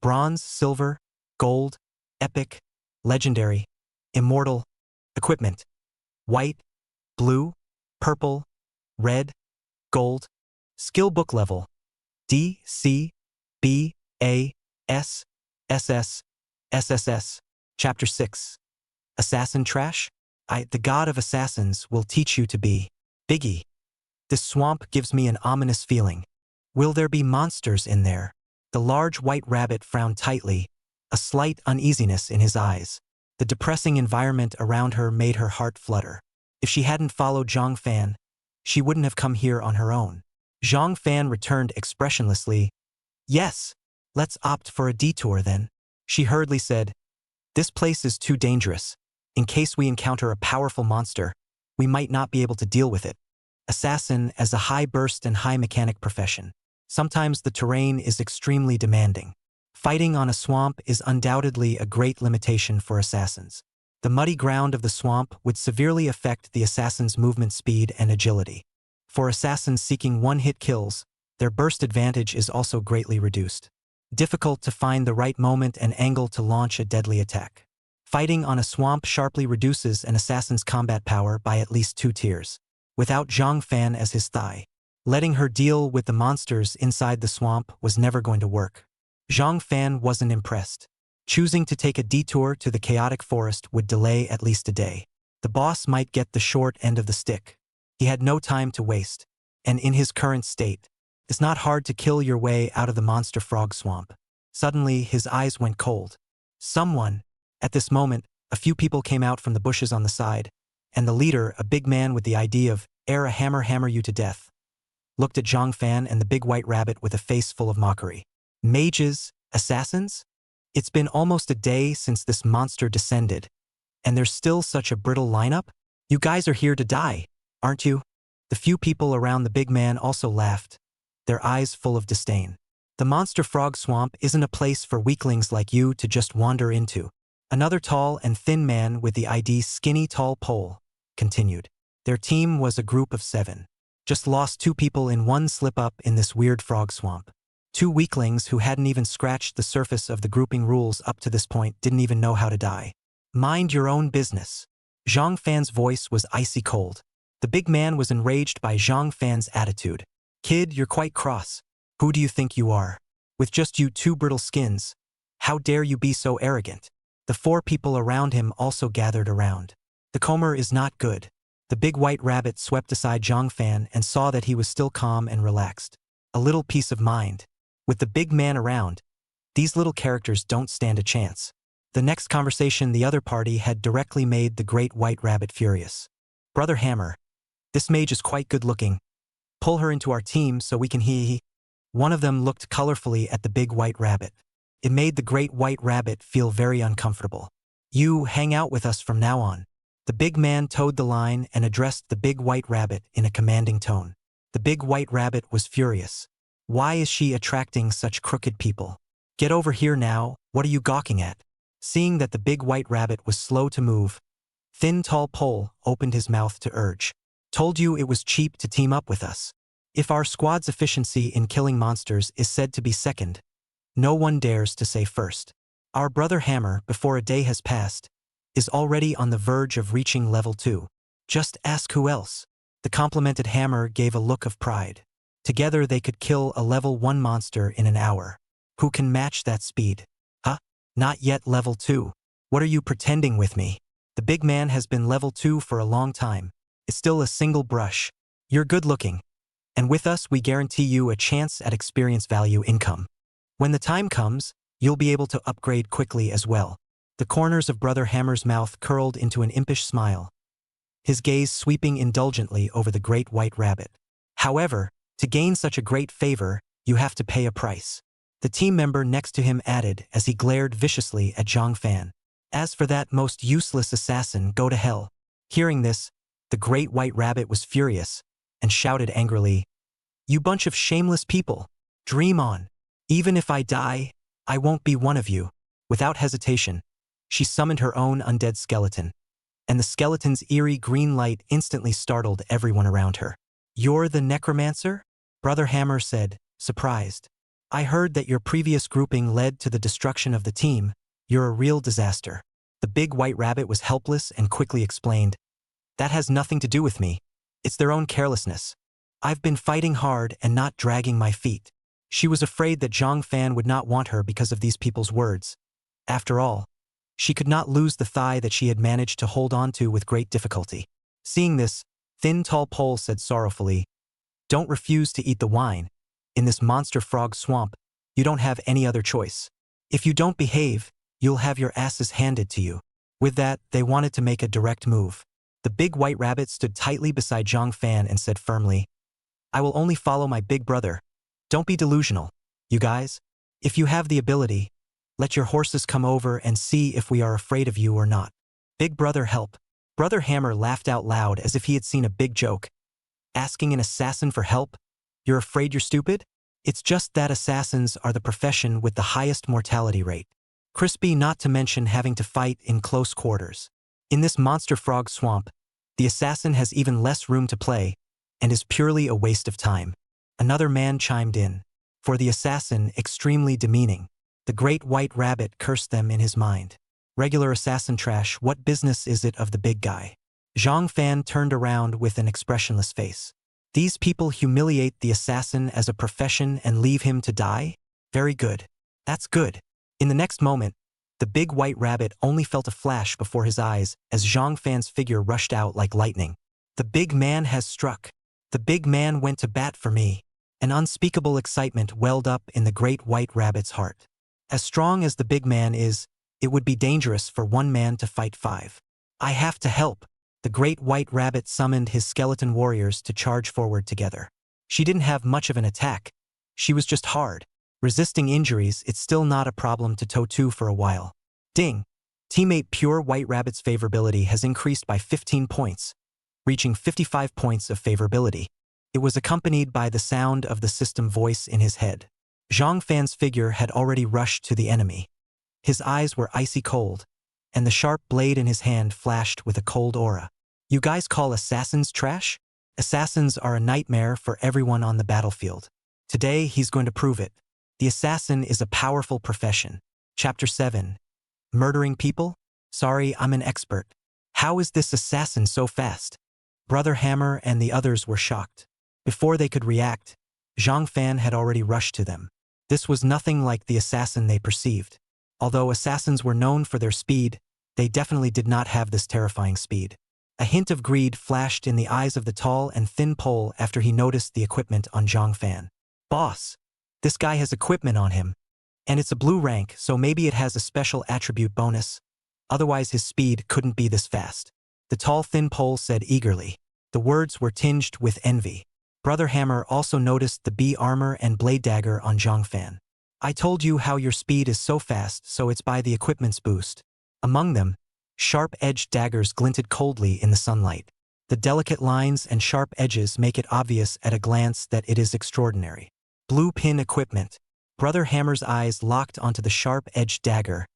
Bronze, silver, gold, epic, legendary, immortal, equipment. White, blue, purple, red, gold. Skill book level. D, C, B, A, S, SS, SSS. Chapter 6. Assassin trash? The god of assassins, will teach you to be. Biggie. This swamp gives me an ominous feeling. Will there be monsters in there? The large white rabbit frowned tightly, a slight uneasiness in his eyes. The depressing environment around her made her heart flutter. If she hadn't followed Zhang Fan, she wouldn't have come here on her own. Zhang Fan returned expressionlessly. Yes, let's opt for a detour then. She hurriedly said, this place is too dangerous. In case we encounter a powerful monster, we might not be able to deal with it. Assassin as a high burst and high mechanic profession. Sometimes the terrain is extremely demanding. Fighting on a swamp is undoubtedly a great limitation for assassins. The muddy ground of the swamp would severely affect the assassin's movement speed and agility. For assassins seeking one-hit kills, their burst advantage is also greatly reduced. Difficult to find the right moment and angle to launch a deadly attack. Fighting on a swamp sharply reduces an assassin's combat power by at least 2 tiers. Without Zhang Fan as his thigh, letting her deal with the monsters inside the swamp was never going to work. Zhang Fan wasn't impressed. Choosing to take a detour to the chaotic forest would delay at least a day. The boss might get the short end of the stick. He had no time to waste, and in his current state, it's not hard to kill your way out of the monster frog swamp. Suddenly, his eyes went cold. Someone. At this moment, a few people came out from the bushes on the side, and the leader, a big man with the idea of "Ere a hammer you to death," looked at Zhang Fan and the big white rabbit with a face full of mockery. Mages? Assassins? It's been almost a day since this monster descended, and there's still such a brittle lineup? You guys are here to die, aren't you? The few people around the big man also laughed, their eyes full of disdain. The monster frog swamp isn't a place for weaklings like you to just wander into. Another tall and thin man with the ID skinny tall pole continued. Their team was a group of 7. Just lost 2 people in one slip-up in this weird frog swamp. 2 weaklings who hadn't even scratched the surface of the grouping rules up to this point didn't even know how to die. Mind your own business. Zhang Fan's voice was icy cold. The big man was enraged by Zhang Fan's attitude. Kid, you're quite cross. Who do you think you are? With just you 2 brittle skins. How dare you be so arrogant? The 4 people around him also gathered around. The comer is not good. The big white rabbit swept aside Zhang Fan and saw that he was still calm and relaxed. A little peace of mind. With the big man around, these little characters don't stand a chance. The next conversation the other party had directly made the great white rabbit furious. Brother Hammer, this mage is quite good looking. Pull her into our team so we can hee. One of them looked colorfully at the big white rabbit. It made the great white rabbit feel very uncomfortable. You hang out with us from now on. The big man towed the line and addressed the big white rabbit in a commanding tone. The big white rabbit was furious. Why is she attracting such crooked people? Get over here now, what are you gawking at? Seeing that the big white rabbit was slow to move, Thin Tall Pole opened his mouth to urge. Told you it was cheap to team up with us. If our squad's efficiency in killing monsters is said to be second, no one dares to say first. Our brother Hammer, before a day has passed, is already on the verge of reaching level 2. Just ask who else. The complimented Hammer gave a look of pride. Together they could kill a level 1 monster in an hour. Who can match that speed? Huh? Not yet level 2. What are you pretending with me? The big man has been level 2 for a long time. It's still a single brush. You're good looking. And with us we guarantee you a chance at experience value income. When the time comes, you'll be able to upgrade quickly as well. The corners of Brother Hammer's mouth curled into an impish smile, his gaze sweeping indulgently over the great white rabbit. However, to gain such a great favor, you have to pay a price. The team member next to him added as he glared viciously at Zhang Fan. As for that most useless assassin, go to hell. Hearing this, the great white rabbit was furious and shouted angrily, You bunch of shameless people. Dream on. Even if I die, I won't be one of you. Without hesitation, she summoned her own undead skeleton, and the skeleton's eerie green light instantly startled everyone around her. You're the necromancer? Brother Hammer said, surprised. I heard that your previous grouping led to the destruction of the team. You're a real disaster. The big white rabbit was helpless and quickly explained. That has nothing to do with me. It's their own carelessness. I've been fighting hard and not dragging my feet. She was afraid that Zhang Fan would not want her because of these people's words. After all, she could not lose the thigh that she had managed to hold on to with great difficulty. Seeing this, Thin Tall Pole said sorrowfully, don't refuse to eat the wine. In this monster frog swamp, you don't have any other choice. If you don't behave, you'll have your asses handed to you. With that, they wanted to make a direct move. The big white rabbit stood tightly beside Zhang Fan and said firmly, I will only follow my big brother. Don't be delusional, you guys. If you have the ability, let your horses come over and see if we are afraid of you or not. Big brother help. Brother Hammer laughed out loud as if he had seen a big joke. Asking an assassin for help? You're afraid you're stupid? It's just that assassins are the profession with the highest mortality rate. Crispy, not to mention having to fight in close quarters. In this monster frog swamp, the assassin has even less room to play and is purely a waste of time. Another man chimed in. For the assassin, extremely demeaning. The great white rabbit cursed them in his mind. Regular assassin trash, what business is it of the big guy? Zhang Fan turned around with an expressionless face. These people humiliate the assassin as a profession and leave him to die? Very good. That's good. In the next moment, the big white rabbit only felt a flash before his eyes as Zhang Fan's figure rushed out like lightning. The big man has struck. The big man went to bat for me. An unspeakable excitement welled up in the great white rabbit's heart. As strong as the big man is, it would be dangerous for one man to fight five. I have to help. The great white rabbit summoned his skeleton warriors to charge forward together. She didn't have much of an attack. She was just hard. Resisting injuries, it's still not a problem to toe two for a while. Ding! Teammate Pure White Rabbit's favorability has increased by 15 points, reaching 55 points of favorability. It was accompanied by the sound of the system voice in his head. Zhang Fan's figure had already rushed to the enemy. His eyes were icy cold, and the sharp blade in his hand flashed with a cold aura. You guys call assassins trash? Assassins are a nightmare for everyone on the battlefield. Today, he's going to prove it. The assassin is a powerful profession. Chapter 7. Murdering people? Sorry, I'm an expert. How is this assassin so fast? Brother Hammer and the others were shocked. Before they could react, Zhang Fan had already rushed to them. This was nothing like the assassin they perceived. Although assassins were known for their speed, they definitely did not have this terrifying speed. A hint of greed flashed in the eyes of the tall and thin pole after he noticed the equipment on Zhang Fan. Boss, this guy has equipment on him. And it's a blue rank, so maybe it has a special attribute bonus. Otherwise his speed couldn't be this fast. The tall thin pole said eagerly. The words were tinged with envy. Brother Hammer also noticed the bee armor and blade dagger on Zhang Fan. I told you how your speed is so fast, so it's by the equipment's boost. Among them, sharp-edged daggers glinted coldly in the sunlight. The delicate lines and sharp edges make it obvious at a glance that it is extraordinary. Blue pin equipment. Brother Hammer's eyes locked onto the sharp-edged dagger,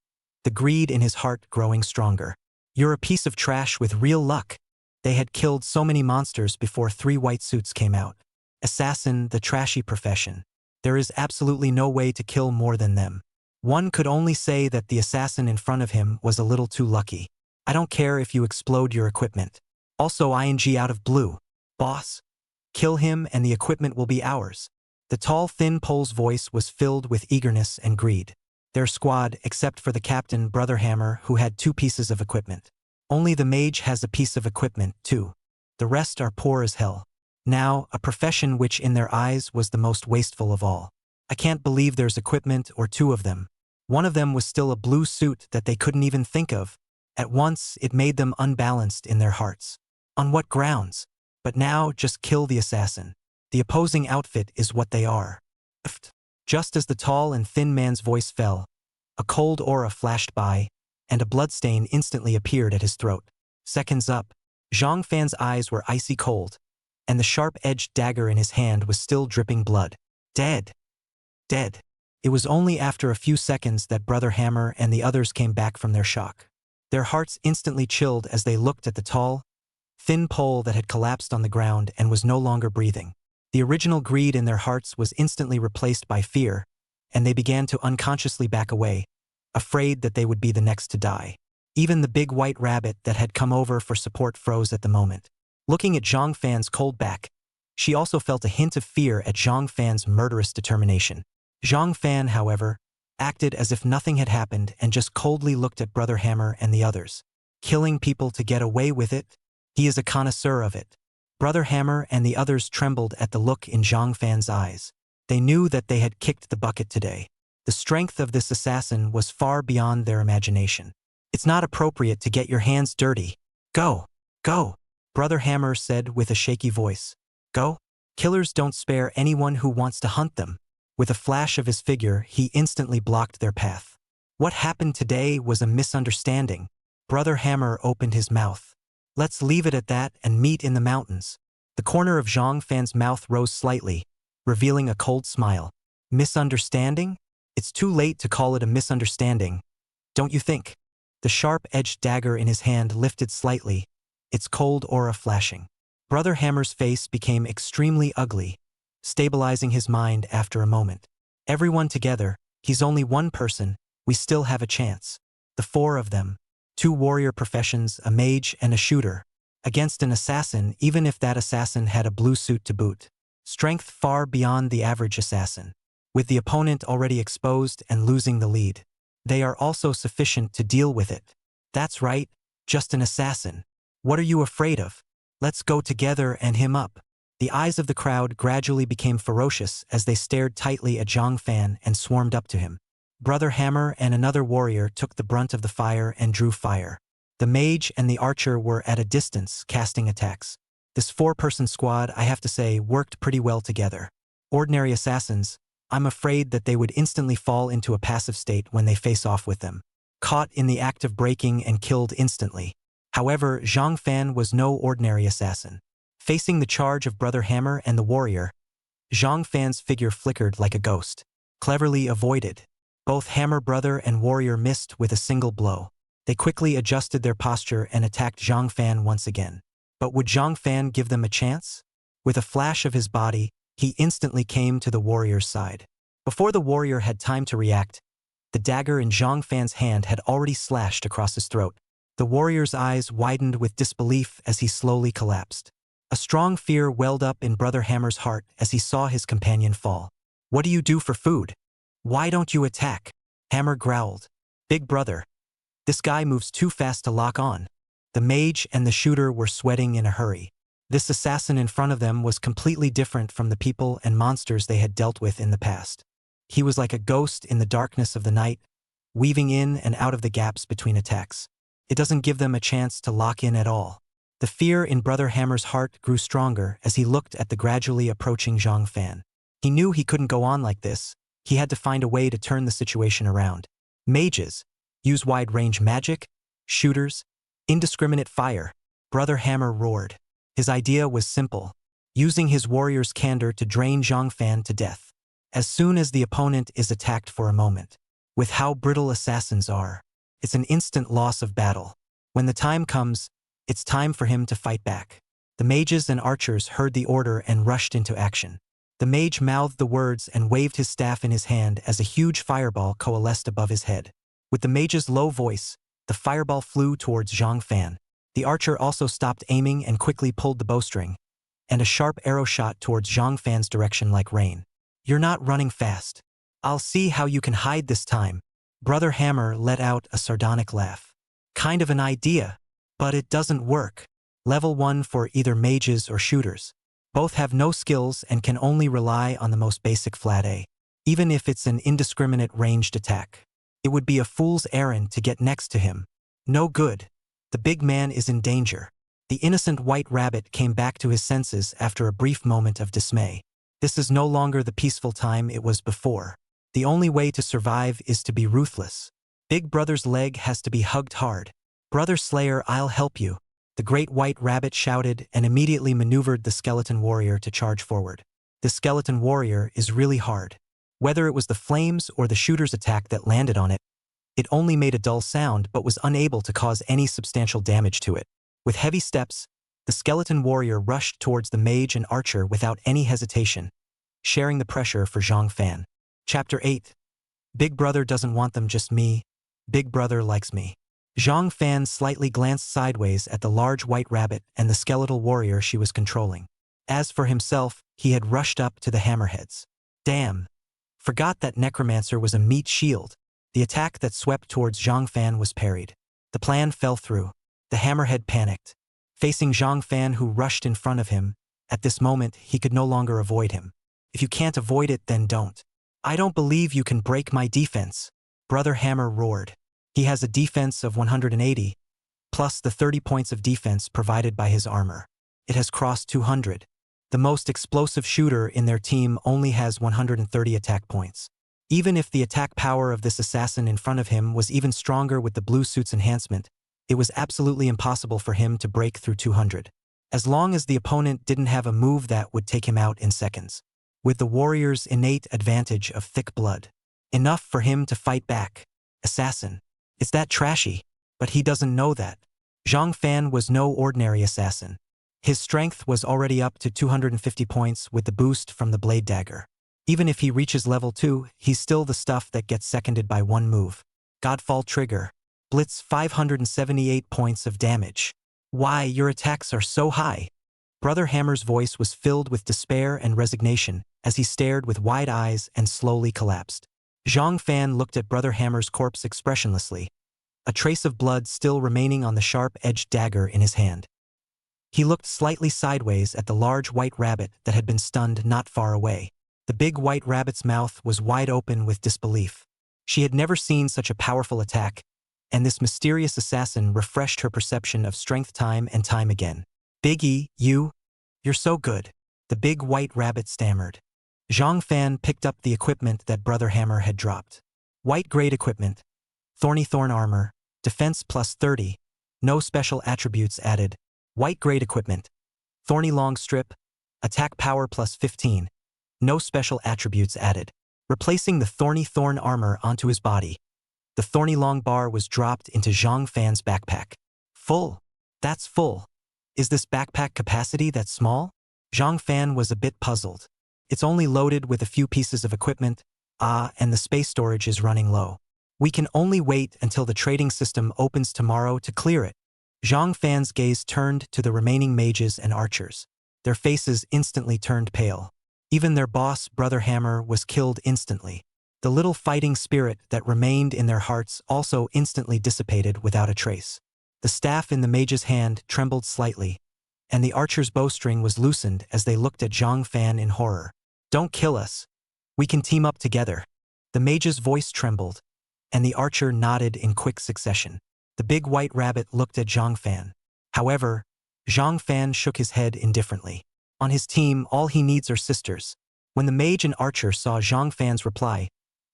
the greed in his heart growing stronger. You're a piece of trash with real luck. They had killed so many monsters before 3 white suits came out. Assassin, the trashy profession. There is absolutely no way to kill more than them. One could only say that the assassin in front of him was a little too lucky. I don't care if you explode your equipment. Also ing out of blue. Boss, kill him and the equipment will be ours. The tall thin pole's voice was filled with eagerness and greed. Their squad, except for the captain, Brother Hammer, who had 2 pieces of equipment. Only the mage has a piece of equipment, too. The rest are poor as hell. Now, a profession which in their eyes was the most wasteful of all. I can't believe there's equipment or 2 of them. One of them was still a blue suit that they couldn't even think of. At once, it made them unbalanced in their hearts. On what grounds? But now, just kill the assassin. The opposing outfit is what they are. Just as the tall and thin man's voice fell, a cold aura flashed by, and a bloodstain instantly appeared at his throat. Seconds up, Zhang Fan's eyes were icy cold, and the sharp-edged dagger in his hand was still dripping blood. Dead. Dead. It was only after a few seconds that Brother Hammer and the others came back from their shock. Their hearts instantly chilled as they looked at the tall, thin pole that had collapsed on the ground and was no longer breathing. The original greed in their hearts was instantly replaced by fear, and they began to unconsciously back away, afraid that they would be the next to die. Even the big white rabbit that had come over for support froze at the moment. Looking at Zhang Fan's cold back, she also felt a hint of fear at Zhang Fan's murderous determination. Zhang Fan, however, acted as if nothing had happened and just coldly looked at Brother Hammer and the others. Killing people to get away with it? He is a connoisseur of it. Brother Hammer and the others trembled at the look in Zhang Fan's eyes. They knew that they had kicked the bucket today. The strength of this assassin was far beyond their imagination. It's not appropriate to get your hands dirty. Go. Go. Brother Hammer said with a shaky voice. Go? Killers don't spare anyone who wants to hunt them. With a flash of his figure, he instantly blocked their path. What happened today was a misunderstanding. Brother Hammer opened his mouth. Let's leave it at that and meet in the mountains. The corner of Zhang Fan's mouth rose slightly, revealing a cold smile. Misunderstanding? It's too late to call it a misunderstanding, don't you think? The sharp-edged dagger in his hand lifted slightly, its cold aura flashing. Brother Hammer's face became extremely ugly, stabilizing his mind after a moment. Everyone together, he's only one person, we still have a chance. The four of them, 2 warrior professions, a mage and a shooter, against an assassin even if that assassin had a blue suit to boot. Strength far beyond the average assassin. With the opponent already exposed and losing the lead, they are also sufficient to deal with it. That's right, just an assassin. What are you afraid of? Let's go together and him up. The eyes of the crowd gradually became ferocious as they stared tightly at Zhang Fan and swarmed up to him. Brother Hammer and another warrior took the brunt of the fire and drew fire. The mage and the archer were at a distance, casting attacks. This 4-person squad, I have to say, worked pretty well together. Ordinary assassins, I'm afraid that they would instantly fall into a passive state when they face off with them. Caught in the act of breaking and killed instantly. However, Zhang Fan was no ordinary assassin. Facing the charge of Brother Hammer and the warrior, Zhang Fan's figure flickered like a ghost. Cleverly avoided. Both Hammer brother and warrior missed with a single blow. They quickly adjusted their posture and attacked Zhang Fan once again. But would Zhang Fan give them a chance? With a flash of his body, he instantly came to the warrior's side. Before the warrior had time to react, the dagger in Zhang Fan's hand had already slashed across his throat. The warrior's eyes widened with disbelief as he slowly collapsed. A strong fear welled up in Brother Hammer's heart as he saw his companion fall. What do you do for food? Why don't you attack? Hammer growled. Big brother. This guy moves too fast to lock on. The mage and the shooter were sweating in a hurry. This assassin in front of them was completely different from the people and monsters they had dealt with in the past. He was like a ghost in the darkness of the night, weaving in and out of the gaps between attacks. It doesn't give them a chance to lock in at all. The fear in Brother Hammer's heart grew stronger as he looked at the gradually approaching Zhang Fan. He knew he couldn't go on like this. He had to find a way to turn the situation around. Mages use wide-range magic, shooters, indiscriminate fire. Brother Hammer roared. His idea was simple, using his warrior's candor to drain Zhang Fan to death. As soon as the opponent is attacked for a moment, with how brittle assassins are, it's an instant loss of battle. When the time comes, it's time for him to fight back. The mages and archers heard the order and rushed into action. The mage mouthed the words and waved his staff in his hand as a huge fireball coalesced above his head. With the mage's low voice, the fireball flew towards Zhang Fan. The archer also stopped aiming and quickly pulled the bowstring, and a sharp arrow shot towards Zhang Fan's direction like rain. You're not running fast. I'll see how you can hide this time. Brother Hammer let out a sardonic laugh. Kind of an idea, but it doesn't work. Level 1 for either mages or shooters. Both have no skills and can only rely on the most basic flat A. Even if it's an indiscriminate ranged attack, it would be a fool's errand to get next to him. No good. The big man is in danger. The innocent white rabbit came back to his senses after a brief moment of dismay. This is no longer the peaceful time it was before. The only way to survive is to be ruthless. Big brother's leg has to be hugged hard. Brother Slayer, I'll help you. The great white rabbit shouted and immediately maneuvered the skeleton warrior to charge forward. The skeleton warrior is really hard. Whether it was the flames or the shooter's attack that landed on it, it only made a dull sound but was unable to cause any substantial damage to it. With heavy steps, the skeleton warrior rushed towards the mage and archer without any hesitation, sharing the pressure for Zhang Fan. Chapter 8. Big Brother doesn't want them, just me. Big Brother likes me. Zhang Fan slightly glanced sideways at the large white rabbit and the skeletal warrior she was controlling. As for himself, he had rushed up to the hammerheads. Damn. Forgot that necromancer was a meat shield. The attack that swept towards Zhang Fan was parried. The plan fell through. The hammerhead panicked. Facing Zhang Fan, who rushed in front of him, at this moment he could no longer avoid him. If you can't avoid it, then don't. I don't believe you can break my defense. Brother Hammer roared. He has a defense of 180, plus the 30 points of defense provided by his armor. It has crossed 200. The most explosive shooter in their team only has 130 attack points. Even if the attack power of this assassin in front of him was even stronger with the blue suit's enhancement, it was absolutely impossible for him to break through 200. As long as the opponent didn't have a move that would take him out in seconds. With the warrior's innate advantage of thick blood. Enough for him to fight back. Assassin. It's that trashy. But he doesn't know that. Zhang Fan was no ordinary assassin. His strength was already up to 250 points with the boost from the blade dagger. Even if he reaches level 2, he's still the stuff that gets seconded by one move. Godfall trigger. Blitz 578 points of damage. Why, your attacks are so high. Brother Hammer's voice was filled with despair and resignation as he stared with wide eyes and slowly collapsed. Zhang Fan looked at Brother Hammer's corpse expressionlessly, a trace of blood still remaining on the sharp-edged dagger in his hand. He looked slightly sideways at the large white rabbit that had been stunned not far away. The big white rabbit's mouth was wide open with disbelief. She had never seen such a powerful attack, and this mysterious assassin refreshed her perception of strength time and time again. Biggie, you're so good. The big white rabbit stammered. Zhang Fan picked up the equipment that Brother Hammer had dropped. White grade equipment. Thorny thorn armor. Defense plus 30. No special attributes added. White grade equipment. Thorny long strip. Attack power plus 15. No special attributes added. Replacing the thorny thorn armor onto his body, the thorny long bar was dropped into Zhang Fan's backpack. Full. That's full. Is this backpack capacity that small? Zhang Fan was a bit puzzled. It's only loaded with a few pieces of equipment, and the space storage is running low. We can only wait until the trading system opens tomorrow to clear it. Zhang Fan's gaze turned to the remaining mages and archers. Their faces instantly turned pale. Even their boss, Brother Hammer, was killed instantly. The little fighting spirit that remained in their hearts also instantly dissipated without a trace. The staff in the mage's hand trembled slightly, and the archer's bowstring was loosened as they looked at Zhang Fan in horror. Don't kill us. We can team up together. The mage's voice trembled, and the archer nodded in quick succession. The big white rabbit looked at Zhang Fan. However, Zhang Fan shook his head indifferently. On his team, all he needs are sisters. When the mage and archer saw Zhang Fan's reply,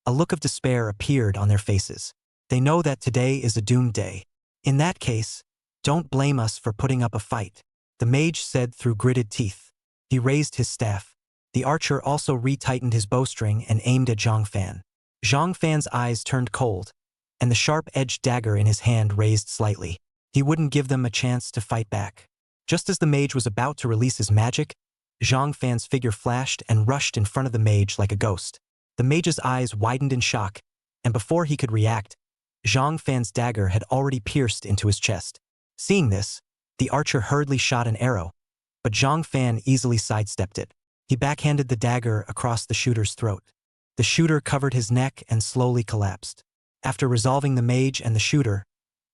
a look of despair appeared on their faces. They know that today is a doomed day. In that case, don't blame us for putting up a fight, the mage said through gritted teeth. He raised his staff. The archer also retightened his bowstring and aimed at Zhang Fan. Zhang Fan's eyes turned cold, and the sharp-edged dagger in his hand raised slightly. He wouldn't give them a chance to fight back. Just as the mage was about to release his magic, Zhang Fan's figure flashed and rushed in front of the mage like a ghost. The mage's eyes widened in shock, and before he could react, Zhang Fan's dagger had already pierced into his chest. Seeing this, the archer hurriedly shot an arrow, but Zhang Fan easily sidestepped it. He backhanded the dagger across the shooter's throat. The shooter covered his neck and slowly collapsed. After resolving the mage and the shooter,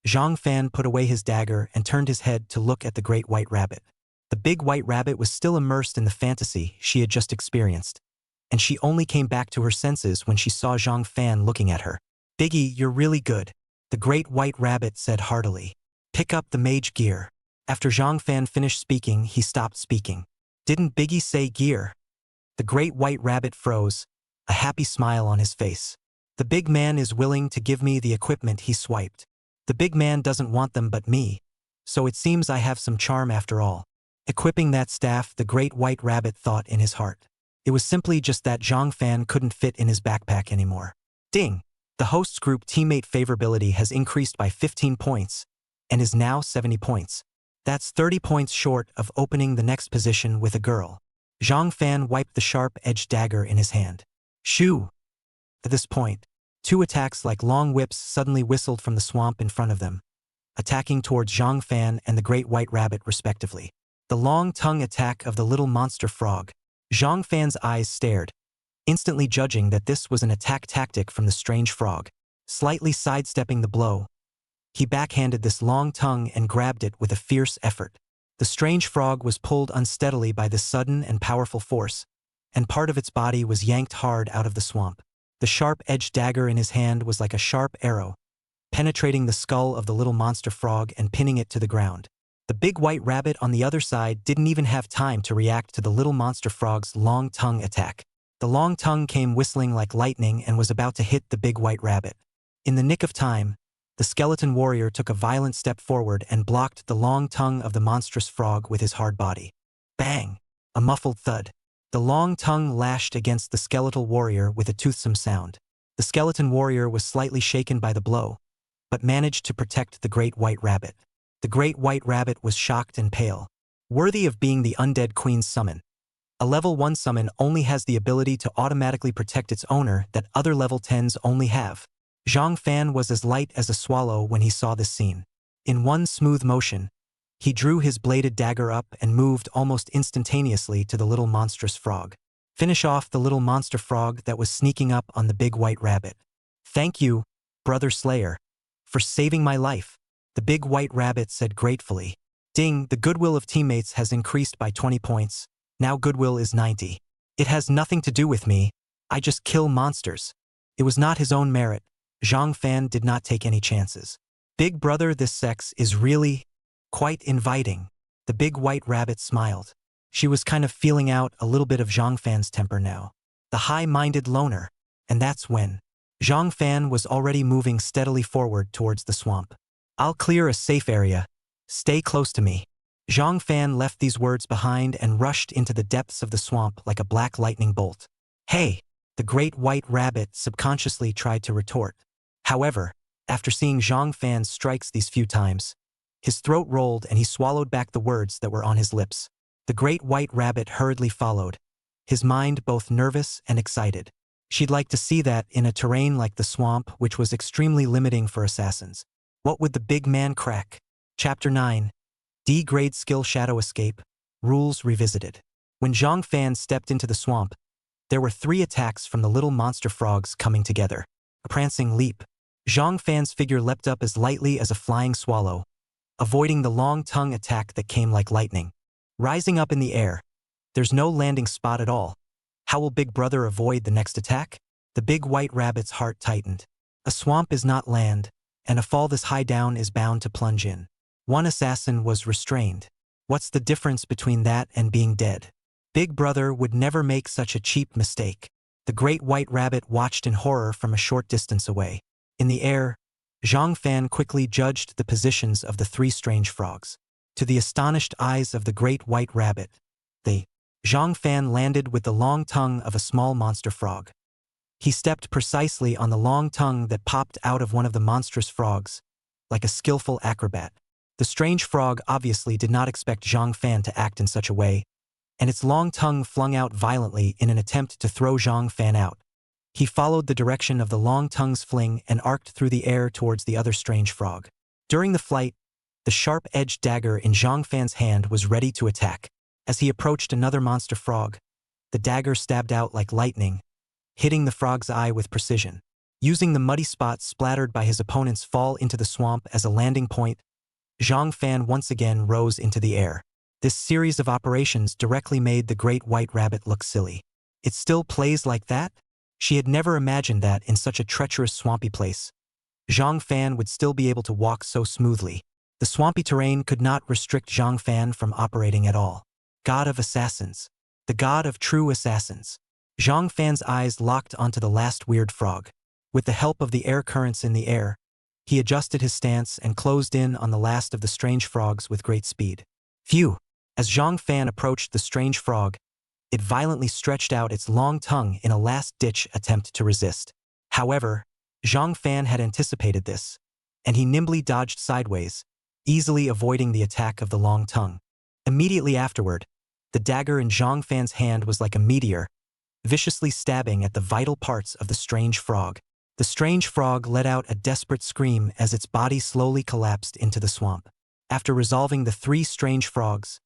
Zhang Fan put away his dagger and turned his head to look at the great white rabbit. The big white rabbit was still immersed in the fantasy she had just experienced, and she only came back to her senses when she saw Zhang Fan looking at her. Biggie, you're really good, the great white rabbit said heartily. Pick up the mage gear. After Zhang Fan finished speaking, he stopped speaking. Didn't Biggie say gear? The great white rabbit froze, a happy smile on his face. The big man is willing to give me the equipment, he swiped. The big man doesn't want them but me, So it seems I have some charm after all. Equipping that staff, the great white rabbit thought in his heart. It was simply just that Zhang Fan couldn't fit in his backpack anymore. Ding! The host's group teammate favorability has increased by 15 points and is now 70 points. That's 30 points short of opening the next position with a girl. Zhang Fan wiped the sharp-edged dagger in his hand. Shoo! At this point, two attacks like long whips suddenly whistled from the swamp in front of them, attacking towards Zhang Fan and the great white rabbit respectively. The long tongue attack of the little monster frog. Zhang Fan's eyes stared, instantly judging that this was an attack tactic from the strange frog. Slightly sidestepping the blow, he backhanded this long tongue and grabbed it with a fierce effort. The strange frog was pulled unsteadily by this sudden and powerful force, and part of its body was yanked hard out of the swamp. The sharp-edged dagger in his hand was like a sharp arrow, penetrating the skull of the little monster frog and pinning it to the ground. The big white rabbit on the other side didn't even have time to react to the little monster frog's long tongue attack. The long tongue came whistling like lightning and was about to hit the big white rabbit. In the nick of time, the skeleton warrior took a violent step forward and blocked the long tongue of the monstrous frog with his hard body. Bang! A muffled thud. The long tongue lashed against the skeletal warrior with a toothsome sound. The skeleton warrior was slightly shaken by the blow, but managed to protect the great white rabbit. The great white rabbit was shocked and pale. Worthy of being the undead queen's summon. A level 1 summon only has the ability to automatically protect its owner that other level 10s only have. Zhang Fan was as light as a swallow when he saw this scene. In one smooth motion, he drew his bladed dagger up and moved almost instantaneously to the little monstrous frog. Finish off the little monster frog that was sneaking up on the big white rabbit. Thank you, Brother Slayer, for saving my life, the big white rabbit said gratefully. Ding, the goodwill of teammates has increased by 20 points. Now goodwill is 90. It has nothing to do with me. I just kill monsters. It was not his own merit. Zhang Fan did not take any chances. Big brother, this sex is really quite inviting. The big white rabbit smiled. She was kind of feeling out a little bit of Zhang Fan's temper now. The high-minded loner. And that's when Zhang Fan was already moving steadily forward towards the swamp. I'll clear a safe area. Stay close to me. Zhang Fan left these words behind and rushed into the depths of the swamp like a black lightning bolt. Hey! The great white rabbit subconsciously tried to retort. However, after seeing Zhang Fan's strikes these few times, his throat rolled and he swallowed back the words that were on his lips. The great white rabbit hurriedly followed, his mind both nervous and excited. She'd like to see that in a terrain like the swamp, which was extremely limiting for assassins. What would the big man crack? Chapter 9. D-grade skill shadow escape. Rules revisited. When Zhang Fan stepped into the swamp, there were 3 attacks from the little monster frogs coming together. A prancing leap. Zhang Fan's figure leapt up as lightly as a flying swallow, avoiding the long tongue attack that came like lightning. Rising up in the air. There's no landing spot at all. How will Big Brother avoid the next attack? The big white rabbit's heart tightened. A swamp is not land, and a fall this high down is bound to plunge in. One assassin was restrained. What's the difference between that and being dead? Big Brother would never make such a cheap mistake. The great white rabbit watched in horror from a short distance away. In the air, Zhang Fan quickly judged the positions of the 3 strange frogs. To the astonished eyes of the great white rabbit, Zhang Fan landed with the long tongue of a small monster frog. He stepped precisely on the long tongue that popped out of one of the monstrous frogs, like a skillful acrobat. The strange frog obviously did not expect Zhang Fan to act in such a way, and its long tongue flung out violently in an attempt to throw Zhang Fan out. He followed the direction of the long tongue's fling and arced through the air towards the other strange frog. During the flight, the sharp-edged dagger in Zhang Fan's hand was ready to attack. As he approached another monster frog, the dagger stabbed out like lightning, hitting the frog's eye with precision. Using the muddy spots splattered by his opponent's fall into the swamp as a landing point, Zhang Fan once again rose into the air. This series of operations directly made the great white rabbit look silly. It still plays like that? She had never imagined that in such a treacherous swampy place, Zhang Fan would still be able to walk so smoothly. The swampy terrain could not restrict Zhang Fan from operating at all. God of assassins. The god of true assassins. Zhang Fan's eyes locked onto the last weird frog. With the help of the air currents in the air, He adjusted his stance and closed in on the last of the strange frogs with great speed. Phew! As Zhang Fan approached the strange frog, it violently stretched out its long tongue in a last-ditch attempt to resist. However, Zhang Fan had anticipated this, and he nimbly dodged sideways, easily avoiding the attack of the long tongue. Immediately afterward, the dagger in Zhang Fan's hand was like a meteor, viciously stabbing at the vital parts of the strange frog. The strange frog let out a desperate scream as its body slowly collapsed into the swamp. After resolving the 3 strange frogs,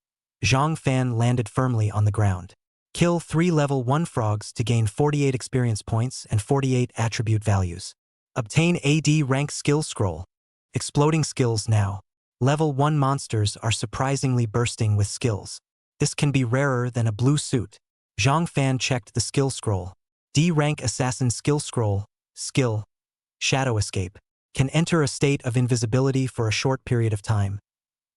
Zhang Fan landed firmly on the ground. Kill 3 level 1 frogs to gain 48 experience points and 48 attribute values. Obtain AD rank skill scroll. Exploding skills now. Level 1 monsters are surprisingly bursting with skills. This can be rarer than a blue suit. Zhang Fan checked the skill scroll. D rank assassin skill scroll. Skill. Shadow escape. Can enter a state of invisibility for a short period of time,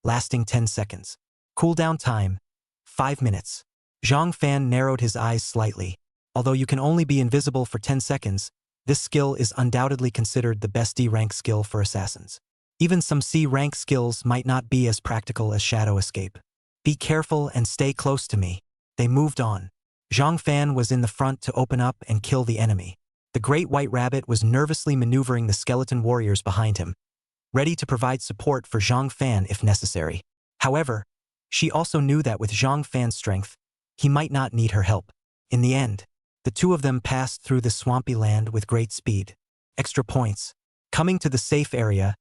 lasting 10 seconds. Cooldown time. 5 minutes. Zhang Fan narrowed his eyes slightly. Although you can only be invisible for 10 seconds, this skill is undoubtedly considered the best D-rank skill for assassins. Even some C-rank skills might not be as practical as shadow escape. Be careful and stay close to me. They moved on. Zhang Fan was in the front to open up and kill the enemy. The great white rabbit was nervously maneuvering the skeleton warriors behind him, ready to provide support for Zhang Fan if necessary. However, she also knew that with Zhang Fan's strength, he might not need her help. In the end, the 2 of them passed through the swampy land with great speed. Extra points. Coming to the safe area,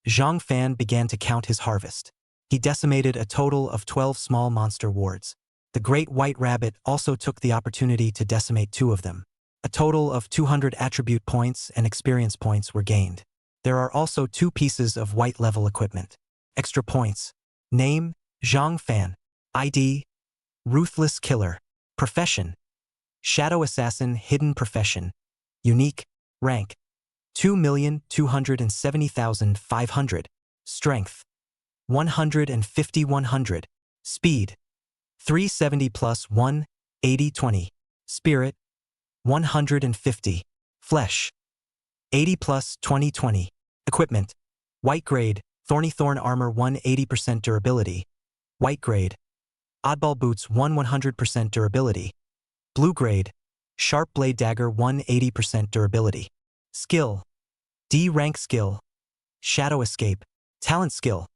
Zhang Fan began to count his harvest. He decimated a total of 12 small monster wards. The great white rabbit also took the opportunity to decimate 2 of them. A total of 200 attribute points and experience points were gained. There are also 2 pieces of white level equipment. Extra points. Name, Zhang Fan. ID, Ruthless Killer. Profession, Shadow Assassin Hidden Profession. Unique, rank, 2,270,500. Strength, 150-100. Speed, 370 plus 1, 80-20. Spirit, 150. Flesh, 80 plus 20-20. Equipment, white grade, Thorny Thorn Armor 180% durability. White grade, Oddball Boots 100% durability. Blue grade, Sharp Blade Dagger 180% durability. Skill, D rank skill, Shadow Escape. Talent skill,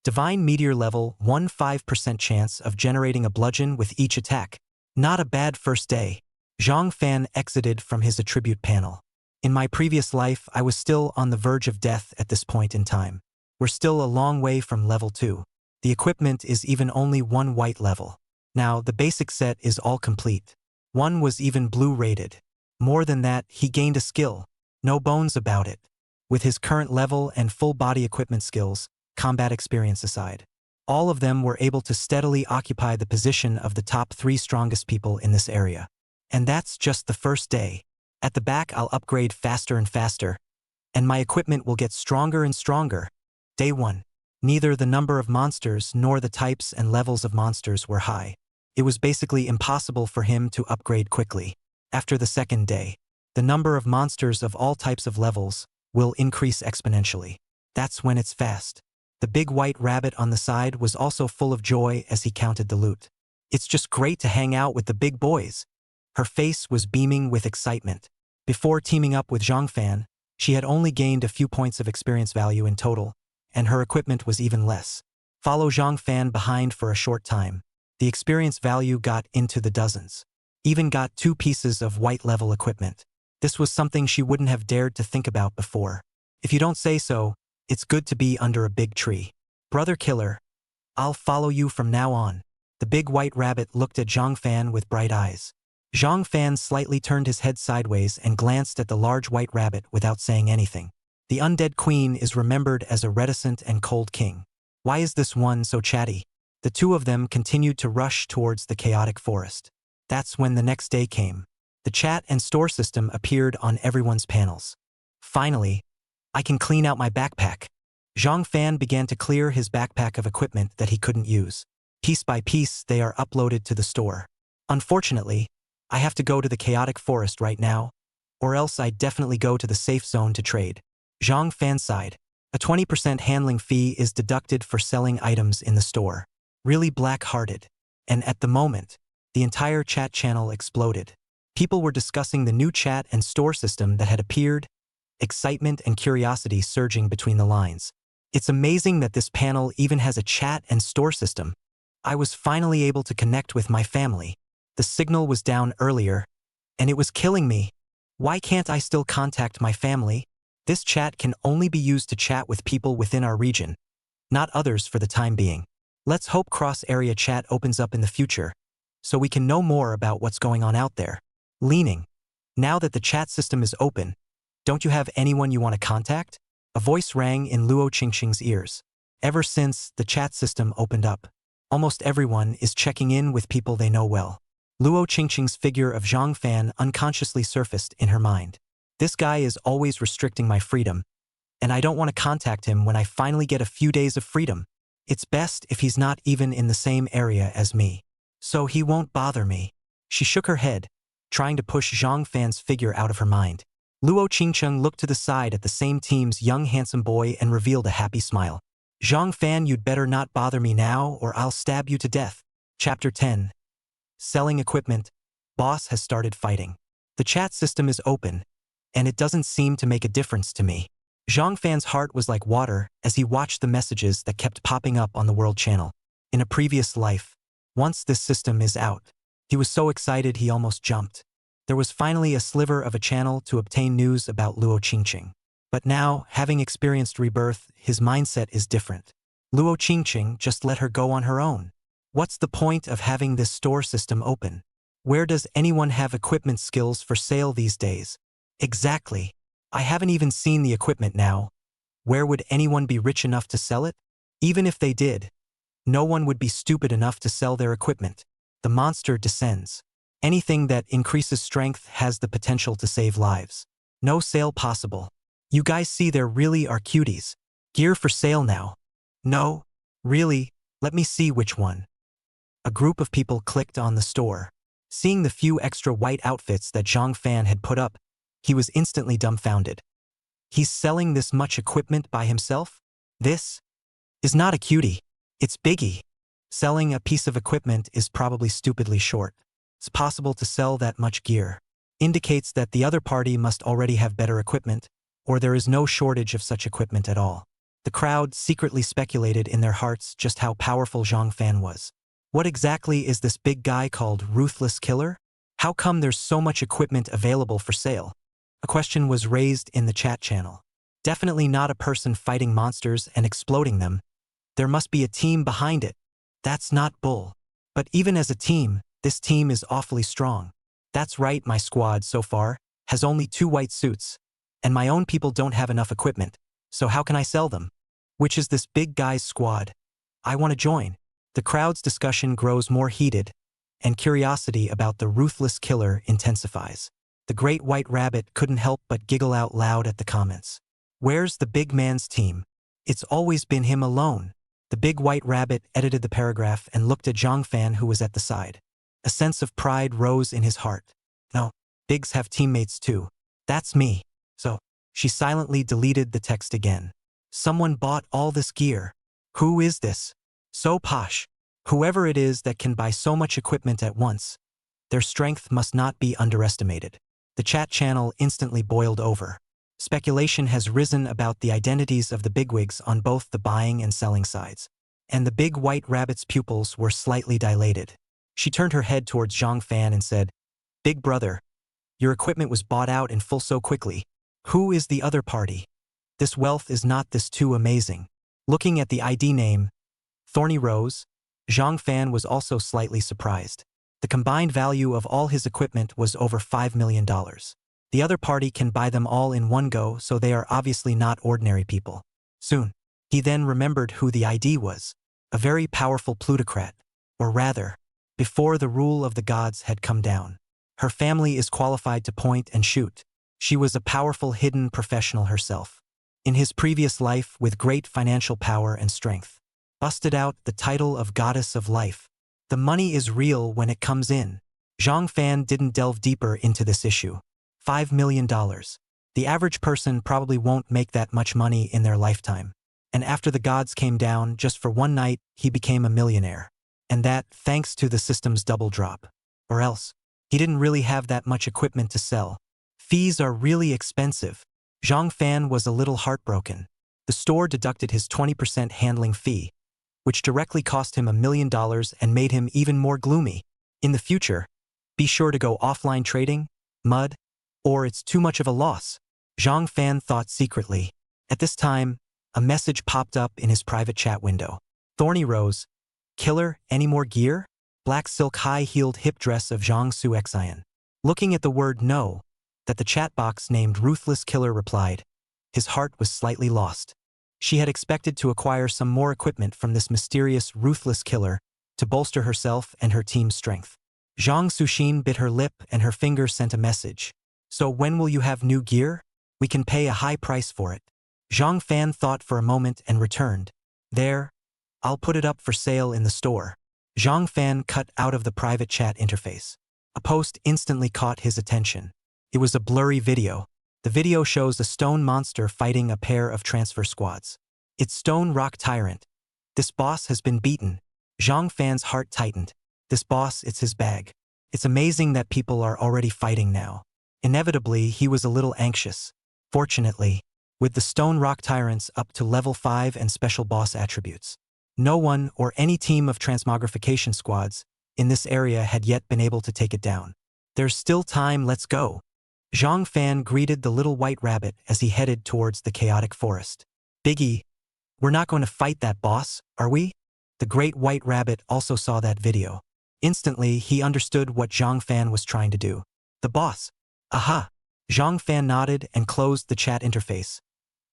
Divine Meteor level 15% chance of generating a bludgeon with each attack. Not a bad first day. Zhang Fan exited from his attribute panel. In my previous life, I was still on the verge of death at this point in time. We're still a long way from level 2. The equipment is even only 1 white level. Now, the basic set is all complete. 1 was even blue rated. More than that, he gained a skill. No bones about it. With his current level and full body equipment skills, combat experience aside, all of them were able to steadily occupy the position of the top 3 strongest people in this area. And that's just the first day. At the back, I'll upgrade faster and faster, and my equipment will get stronger and stronger. Day 1. Neither the number of monsters nor the types and levels of monsters were high. It was basically impossible for him to upgrade quickly. After the second day, the number of monsters of all types of levels will increase exponentially. That's when it's fast. The big white rabbit on the side was also full of joy as he counted the loot. It's just great to hang out with the big boys. Her face was beaming with excitement. Before teaming up with Zhang Fan, she had only gained a few points of experience value in total, and her equipment was even less. Follow Zhang Fan behind for a short time. The experience value got into the dozens. Even got 2 pieces of white level equipment. This was something she wouldn't have dared to think about before. If you don't say so, it's good to be under a big tree. Brother Killer, I'll follow you from now on. The big white rabbit looked at Zhang Fan with bright eyes. Zhang Fan slightly turned his head sideways and glanced at the large white rabbit without saying anything. The undead queen is remembered as a reticent and cold king. Why is this one so chatty? The 2 of them continued to rush towards the chaotic forest. That's when the next day came. The chat and store system appeared on everyone's panels. Finally, I can clean out my backpack. Zhang Fan began to clear his backpack of equipment that he couldn't use. Piece by piece, they are uploaded to the store. Unfortunately, I have to go to the chaotic forest right now, or else I'd definitely go to the safe zone to trade. Zhang Fan sighed. A 20% handling fee is deducted for selling items in the store. Really black-hearted. And at the moment, the entire chat channel exploded. People were discussing the new chat and store system that had appeared, excitement and curiosity surging between the lines. It's amazing that this panel even has a chat and store system. I was finally able to connect with my family. The signal was down earlier, and it was killing me. Why can't I still contact my family? This chat can only be used to chat with people within our region, not others for the time being. Let's hope cross-area chat opens up in the future, so we can know more about what's going on out there. Leaning. Now that the chat system is open, don't you have anyone you want to contact? A voice rang in Luo Qingqing's ears. Ever since the chat system opened up, almost everyone is checking in with people they know well. Luo Qingqing's figure of Zhang Fan unconsciously surfaced in her mind. This guy is always restricting my freedom, and I don't want to contact him when I finally get a few days of freedom. It's best if he's not even in the same area as me, so he won't bother me. She shook her head, trying to push Zhang Fan's figure out of her mind. Luo Qingqing looked to the side at the same team's young handsome boy and revealed a happy smile. Zhang Fan, you'd better not bother me now or I'll stab you to death. Chapter 10. Selling equipment. Boss has started fighting. The chat system is open, and it doesn't seem to make a difference to me. Zhang Fan's heart was like water as he watched the messages that kept popping up on the world channel. In a previous life, once this system is out, he was so excited he almost jumped. There was finally a sliver of a channel to obtain news about Luo Qingqing. But now, having experienced rebirth, his mindset is different. Luo Qingqing just let her go on her own. What's the point of having this store system open? Where does anyone have equipment skills for sale these days? Exactly. I haven't even seen the equipment now. Where would anyone be rich enough to sell it? Even if they did, no one would be stupid enough to sell their equipment. The monster descends. Anything that increases strength has the potential to save lives. No sale possible. You guys see, there really are cuties. Gear for sale now. No? Really? Let me see which one. A group of people clicked on the store. Seeing the few extra white outfits that Zhang Fan had put up, he was instantly dumbfounded. He's selling this much equipment by himself? This is not a cutie. It's Biggie. Selling a piece of equipment is probably stupidly short. It's possible to sell that much gear. Indicates that the other party must already have better equipment, or there is no shortage of such equipment at all. The crowd secretly speculated in their hearts just how powerful Zhang Fan was. What exactly is this big guy called Ruthless Killer? How come there's so much equipment available for sale? A question was raised in the chat channel. Definitely not a person fighting monsters and exploding them. There must be a team behind it. That's not bull. But even as a team, this team is awfully strong. That's right, my squad so far has only 2 white suits, and my own people don't have enough equipment, so how can I sell them? Which is this big guy's squad? I want to join. The crowd's discussion grows more heated, and curiosity about the Ruthless Killer intensifies. The great white rabbit couldn't help but giggle out loud at the comments. Where's the big man's team? It's always been him alone. The big white rabbit edited the paragraph and looked at Zhang Fan, who was at the side. A sense of pride rose in his heart. No, bigs have teammates too. That's me. So, she silently deleted the text again. Someone bought all this gear. Who is this? So posh. Whoever it is that can buy so much equipment at once, their strength must not be underestimated. The chat channel instantly boiled over. Speculation has risen about the identities of the bigwigs on both the buying and selling sides. And the big white rabbit's pupils were slightly dilated. She turned her head towards Zhang Fan and said, "Big brother, your equipment was bought out in full so quickly. Who is the other party? This wealth is not this too amazing." Looking at the ID name, Thorny Rose, Zhang Fan was also slightly surprised. The combined value of all his equipment was over $5 million. The other party can buy them all in one go, so they are obviously not ordinary people. Soon, he then remembered who the ID was. A very powerful plutocrat, or rather, before the rule of the gods had come down. Her family is qualified to point and shoot. She was a powerful hidden professional herself. In his previous life, with great financial power and strength, busted out the title of Goddess of Life. The money is real when it comes in. Zhang Fan didn't delve deeper into this issue. $5 million. The average person probably won't make that much money in their lifetime. And after the gods came down just for one night, he became a millionaire. And that, thanks to the system's double drop. Or else, he didn't really have that much equipment to sell. Fees are really expensive. Zhang Fan was a little heartbroken. The store deducted his 20% handling fee, which directly cost him $1 million and made him even more gloomy. In the future, be sure to go offline trading, mud, or it's too much of a loss. Zhang Fan thought secretly. At this time, a message popped up in his private chat window. Thorny Rose, Killer, any more gear? Black silk high-heeled hip dress of Zhang Su Xian. Looking at the word no, that the chat box named Ruthless Killer replied, his heart was slightly lost. She had expected to acquire some more equipment from this mysterious Ruthless Killer to bolster herself and her team's strength. Zhang Suxin bit her lip and her finger sent a message. So when will you have new gear? We can pay a high price for it. Zhang Fan thought for a moment and returned. There, I'll put it up for sale in the store. Zhang Fan cut out of the private chat interface. A post instantly caught his attention. It was a blurry video. The video shows a stone monster fighting a pair of transfer squads. It's Stone Rock Tyrant. This boss has been beaten. Zhang Fan's heart tightened. This boss, it's his bag. It's amazing that people are already fighting now. Inevitably, he was a little anxious. Fortunately, with the Stone Rock Tyrants up to level 5 and special boss attributes, no one or any team of transmogrification squads in this area had yet been able to take it down. There's still time, let's go. Zhang Fan greeted the little white rabbit as he headed towards the chaotic forest. Biggie, we're not going to fight that boss, are we? The great white rabbit also saw that video. Instantly, he understood what Zhang Fan was trying to do. The boss. Aha! Zhang Fan nodded and closed the chat interface,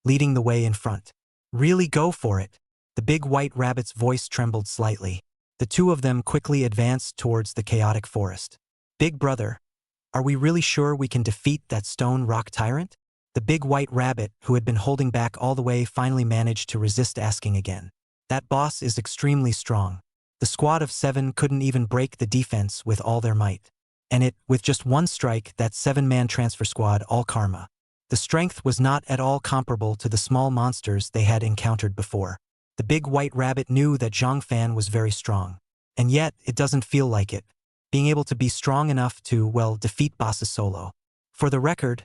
leading the way in front. Really go for it. The big white rabbit's voice trembled slightly. The two of them quickly advanced towards the chaotic forest. Big brother, are we really sure we can defeat that Stone Rock Tyrant? The big white rabbit, who had been holding back all the way, finally managed to resist asking again. That boss is extremely strong. The squad of 7 couldn't even break the defense with all their might. And with just one strike, that 7-man transfer squad all karma. The strength was not at all comparable to the small monsters they had encountered before. The big white rabbit knew that Zhang Fan was very strong. And yet, it doesn't feel like it. Being able to be strong enough to, well, defeat bosses solo. For the record,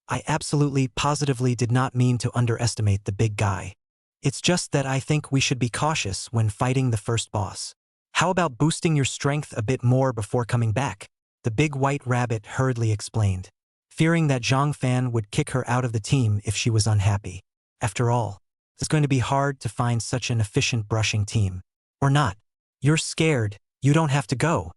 I absolutely, positively did not mean to underestimate the big guy. It's just that I think we should be cautious when fighting the first boss. How about boosting your strength a bit more before coming back? The big white rabbit hurriedly explained, fearing that Zhang Fan would kick her out of the team if she was unhappy. After all, it's going to be hard to find such an efficient brushing team. Or not. You're scared, you don't have to go.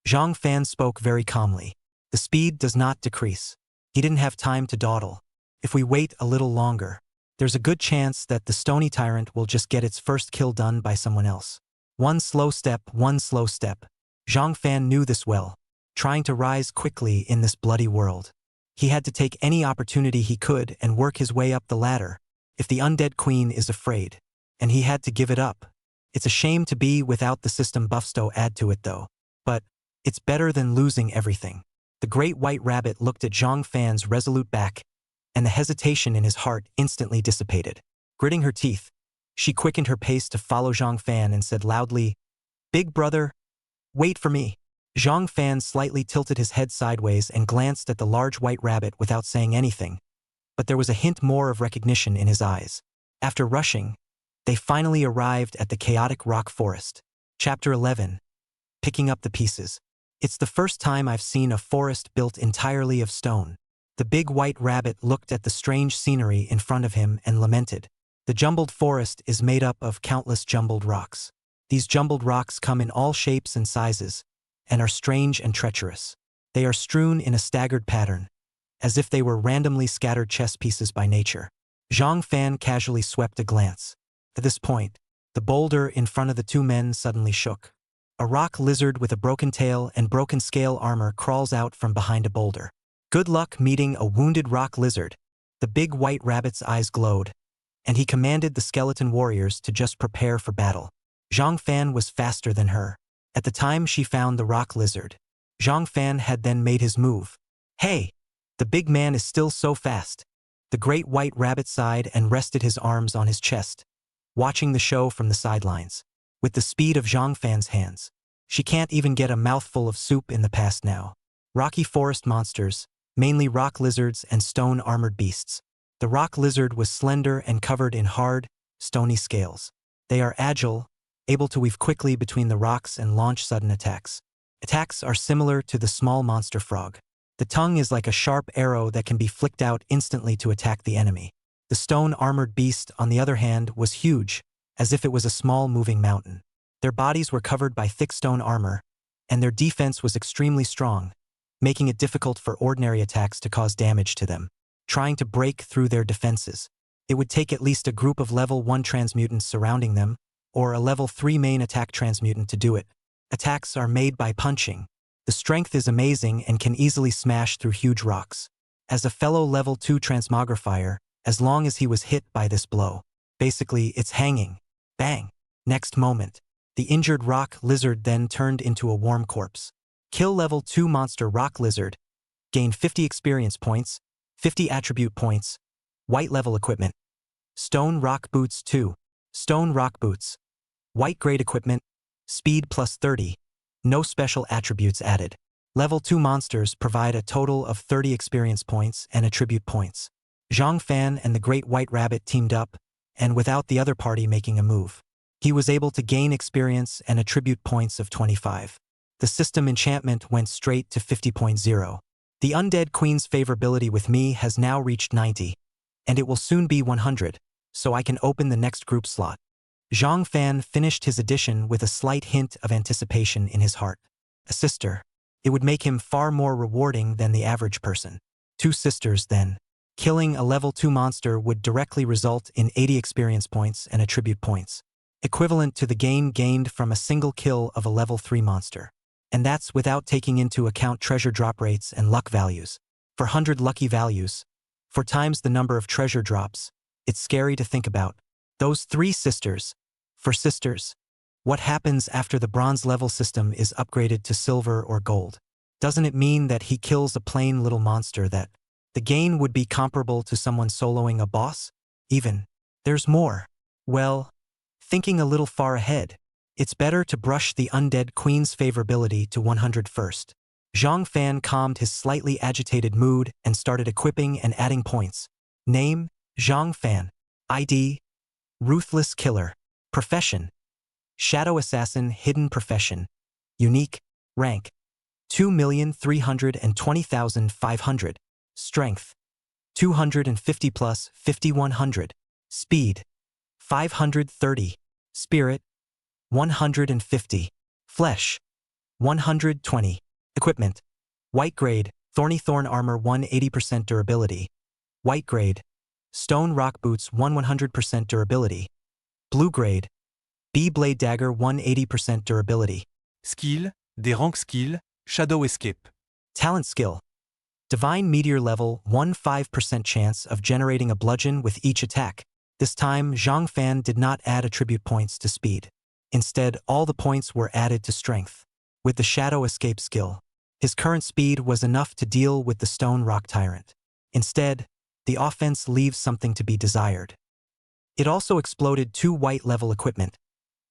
Zhang Fan spoke very calmly. The speed does not decrease. He didn't have time to dawdle. If we wait a little longer, there's a good chance that the Stony Tyrant will just get its first kill done by someone else. One slow step, one slow step. Zhang Fan knew this well, trying to rise quickly in this bloody world. He had to take any opportunity he could and work his way up the ladder. If the undead queen is afraid, and he had to give it up. It's a shame to be without the system buffs to add to it though. But it's better than losing everything. The great white rabbit looked at Zhang Fan's resolute back, and the hesitation in his heart instantly dissipated. Gritting her teeth, she quickened her pace to follow Zhang Fan and said loudly, "Big brother, wait for me." Zhang Fan slightly tilted his head sideways and glanced at the large white rabbit without saying anything, but there was a hint more of recognition in his eyes. After rushing, they finally arrived at the chaotic rock forest. Chapter 11. Picking up the pieces. It's the first time I've seen a forest built entirely of stone. The big white rabbit looked at the strange scenery in front of him and lamented. The jumbled forest is made up of countless jumbled rocks. These jumbled rocks come in all shapes and sizes, and are strange and treacherous. They are strewn in a staggered pattern, as if they were randomly scattered chess pieces by nature. Zhang Fan casually swept a glance. At this point, the boulder in front of the two men suddenly shook. A rock lizard with a broken tail and broken scale armor crawls out from behind a boulder. Good luck meeting a wounded rock lizard. The big white rabbit's eyes glowed, and he commanded the skeleton warriors to just prepare for battle. Zhang Fan was faster than her. At the time she found the rock lizard, Zhang Fan had then made his move. Hey! The big man is still so fast. The great white rabbit sighed and rested his arms on his chest, watching the show from the sidelines. With the speed of Zhang Fan's hands, she can't even get a mouthful of soup in the past now. Rocky forest monsters, mainly rock lizards and stone-armored beasts. The rock lizard was slender and covered in hard, stony scales. They are agile, able to weave quickly between the rocks and launch sudden attacks. Attacks are similar to the small monster frog. The tongue is like a sharp arrow that can be flicked out instantly to attack the enemy. The stone-armored beast, on the other hand, was huge, as if it was a small moving mountain. Their bodies were covered by thick stone armor, and their defense was extremely strong, making it difficult for ordinary attacks to cause damage to them. Trying to break through their defenses, it would take at least a group of level 1 transmutants surrounding them, or a level 3 main attack transmutant to do it. Attacks are made by punching. The strength is amazing and can easily smash through huge rocks. As a fellow level 2 transmogrifier, as long as he was hit by this blow, basically it's hanging. Bang! Next moment, the injured rock lizard then turned into a warm corpse. Kill level 2 monster rock lizard. Gain 50 experience points, 50 attribute points, white level equipment. Stone rock boots 2. Stone rock boots. White grade equipment, speed plus 30. No special attributes added. Level 2 monsters provide a total of 30 experience points and attribute points. Zhang Fan and the Great White Rabbit teamed up, and without the other party making a move, he was able to gain experience and attribute points of 25. The system enchantment went straight to 50.0. The Undead Queen's favorability with me has now reached 90, and it will soon be 100, so I can open the next group slot. Zhang Fan finished his addition with a slight hint of anticipation in his heart. A sister. It would make him far more rewarding than the average person. 2 sisters, then. Killing a level 2 monster would directly result in 80 experience points and attribute points, equivalent to the gain gained from a single kill of a level 3 monster. And that's without taking into account treasure drop rates and luck values. For 100 lucky values, 4 times the number of treasure drops, it's scary to think about. Those 3 sisters. For sisters, what happens after the bronze level system is upgraded to silver or gold? Doesn't it mean that he kills a plain little monster that the gain would be comparable to someone soloing a boss? Even. There's more. Well, thinking a little far ahead, it's better to brush the Undead Queen's favorability to 100 first. Zhang Fan calmed his slightly agitated mood and started equipping and adding points. Name, Zhang Fan. ID, Ruthless Killer. Profession, Shadow Assassin Hidden Profession. Unique, rank, 2,320,500. Strength, 250 plus 5,100. Speed, 530. Spirit, 150. Flesh, 120. Equipment, white grade, thorny thorn armor 180% durability. White grade, stone rock boots 100% durability. Blue grade, B-blade dagger 180% durability. Skill, des rank skill, shadow escape. Talent skill, divine meteor level 15% chance of generating a bludgeon with each attack. This time, Zhang Fan did not add attribute points to speed. Instead, all the points were added to strength. With the shadow escape skill, his current speed was enough to deal with the stone rock tyrant. Instead, the offense leaves something to be desired. It also exploded 2 white level equipment.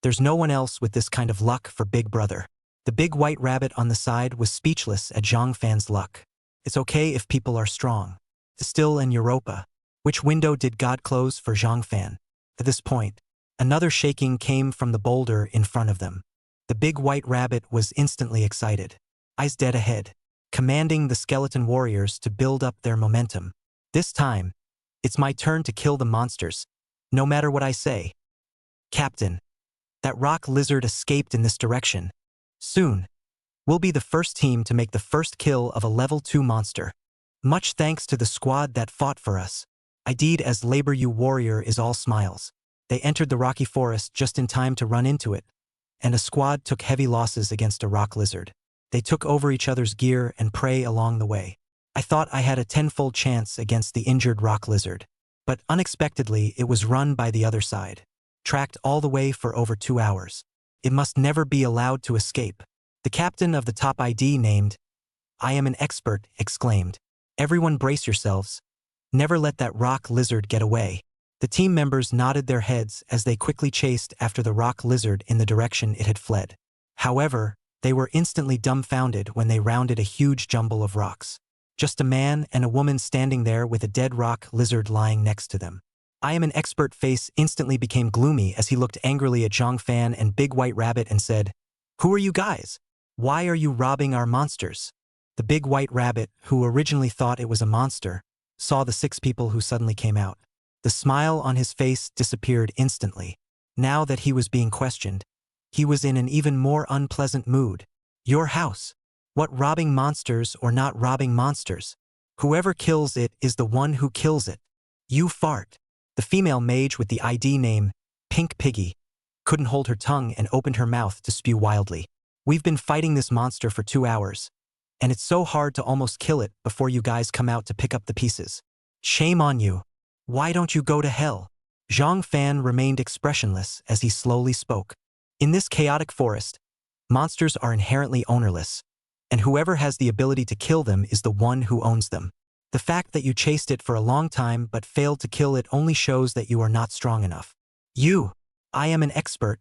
There's no one else with this kind of luck for Big Brother. The big white rabbit on the side was speechless at Zhang Fan's luck. It's okay if people are strong. Still in Europa. Which window did God close for Zhang Fan? At this point, another shaking came from the boulder in front of them. The big white rabbit was instantly excited. Eyes dead ahead, commanding the skeleton warriors to build up their momentum. This time, it's my turn to kill the monsters, no matter what I say. Captain, that rock lizard escaped in this direction. Soon, we'll be the first team to make the first kill of a level 2 monster. Much thanks to the squad that fought for us. ID'd as Labor U Warrior is all smiles. They entered the rocky forest just in time to run into it, and a squad took heavy losses against a rock lizard. They took over each other's gear and prey along the way. I thought I had a 10-fold chance against the injured rock lizard, but unexpectedly it was run by the other side, tracked all the way for over 2 hours. It must never be allowed to escape. The captain of the top ID named, "I am an expert," exclaimed. Everyone brace yourselves. Never let that rock lizard get away. The team members nodded their heads as they quickly chased after the rock lizard in the direction it had fled. However, they were instantly dumbfounded when they rounded a huge jumble of rocks. Just a man and a woman standing there with a dead rock lizard lying next to them. I am an expert face instantly became gloomy as he looked angrily at Zhang Fan and Big White Rabbit and said, "Who are you guys? Why are you robbing our monsters?" The Big White Rabbit, who originally thought it was a monster, saw the 6 people who suddenly came out. The smile on his face disappeared instantly. Now that he was being questioned, he was in an even more unpleasant mood. Your house. What, robbing monsters or not robbing monsters? Whoever kills it is the one who kills it. You fart. The female mage with the ID name, Pink Piggy, couldn't hold her tongue and opened her mouth to spew wildly. We've been fighting this monster for 2 hours, and it's so hard to almost kill it before you guys come out to pick up the pieces. Shame on you. Why don't you go to hell? Zhang Fan remained expressionless as he slowly spoke. In this chaotic forest, monsters are inherently ownerless, and whoever has the ability to kill them is the one who owns them. The fact that you chased it for a long time but failed to kill it only shows that you are not strong enough. I am an expert,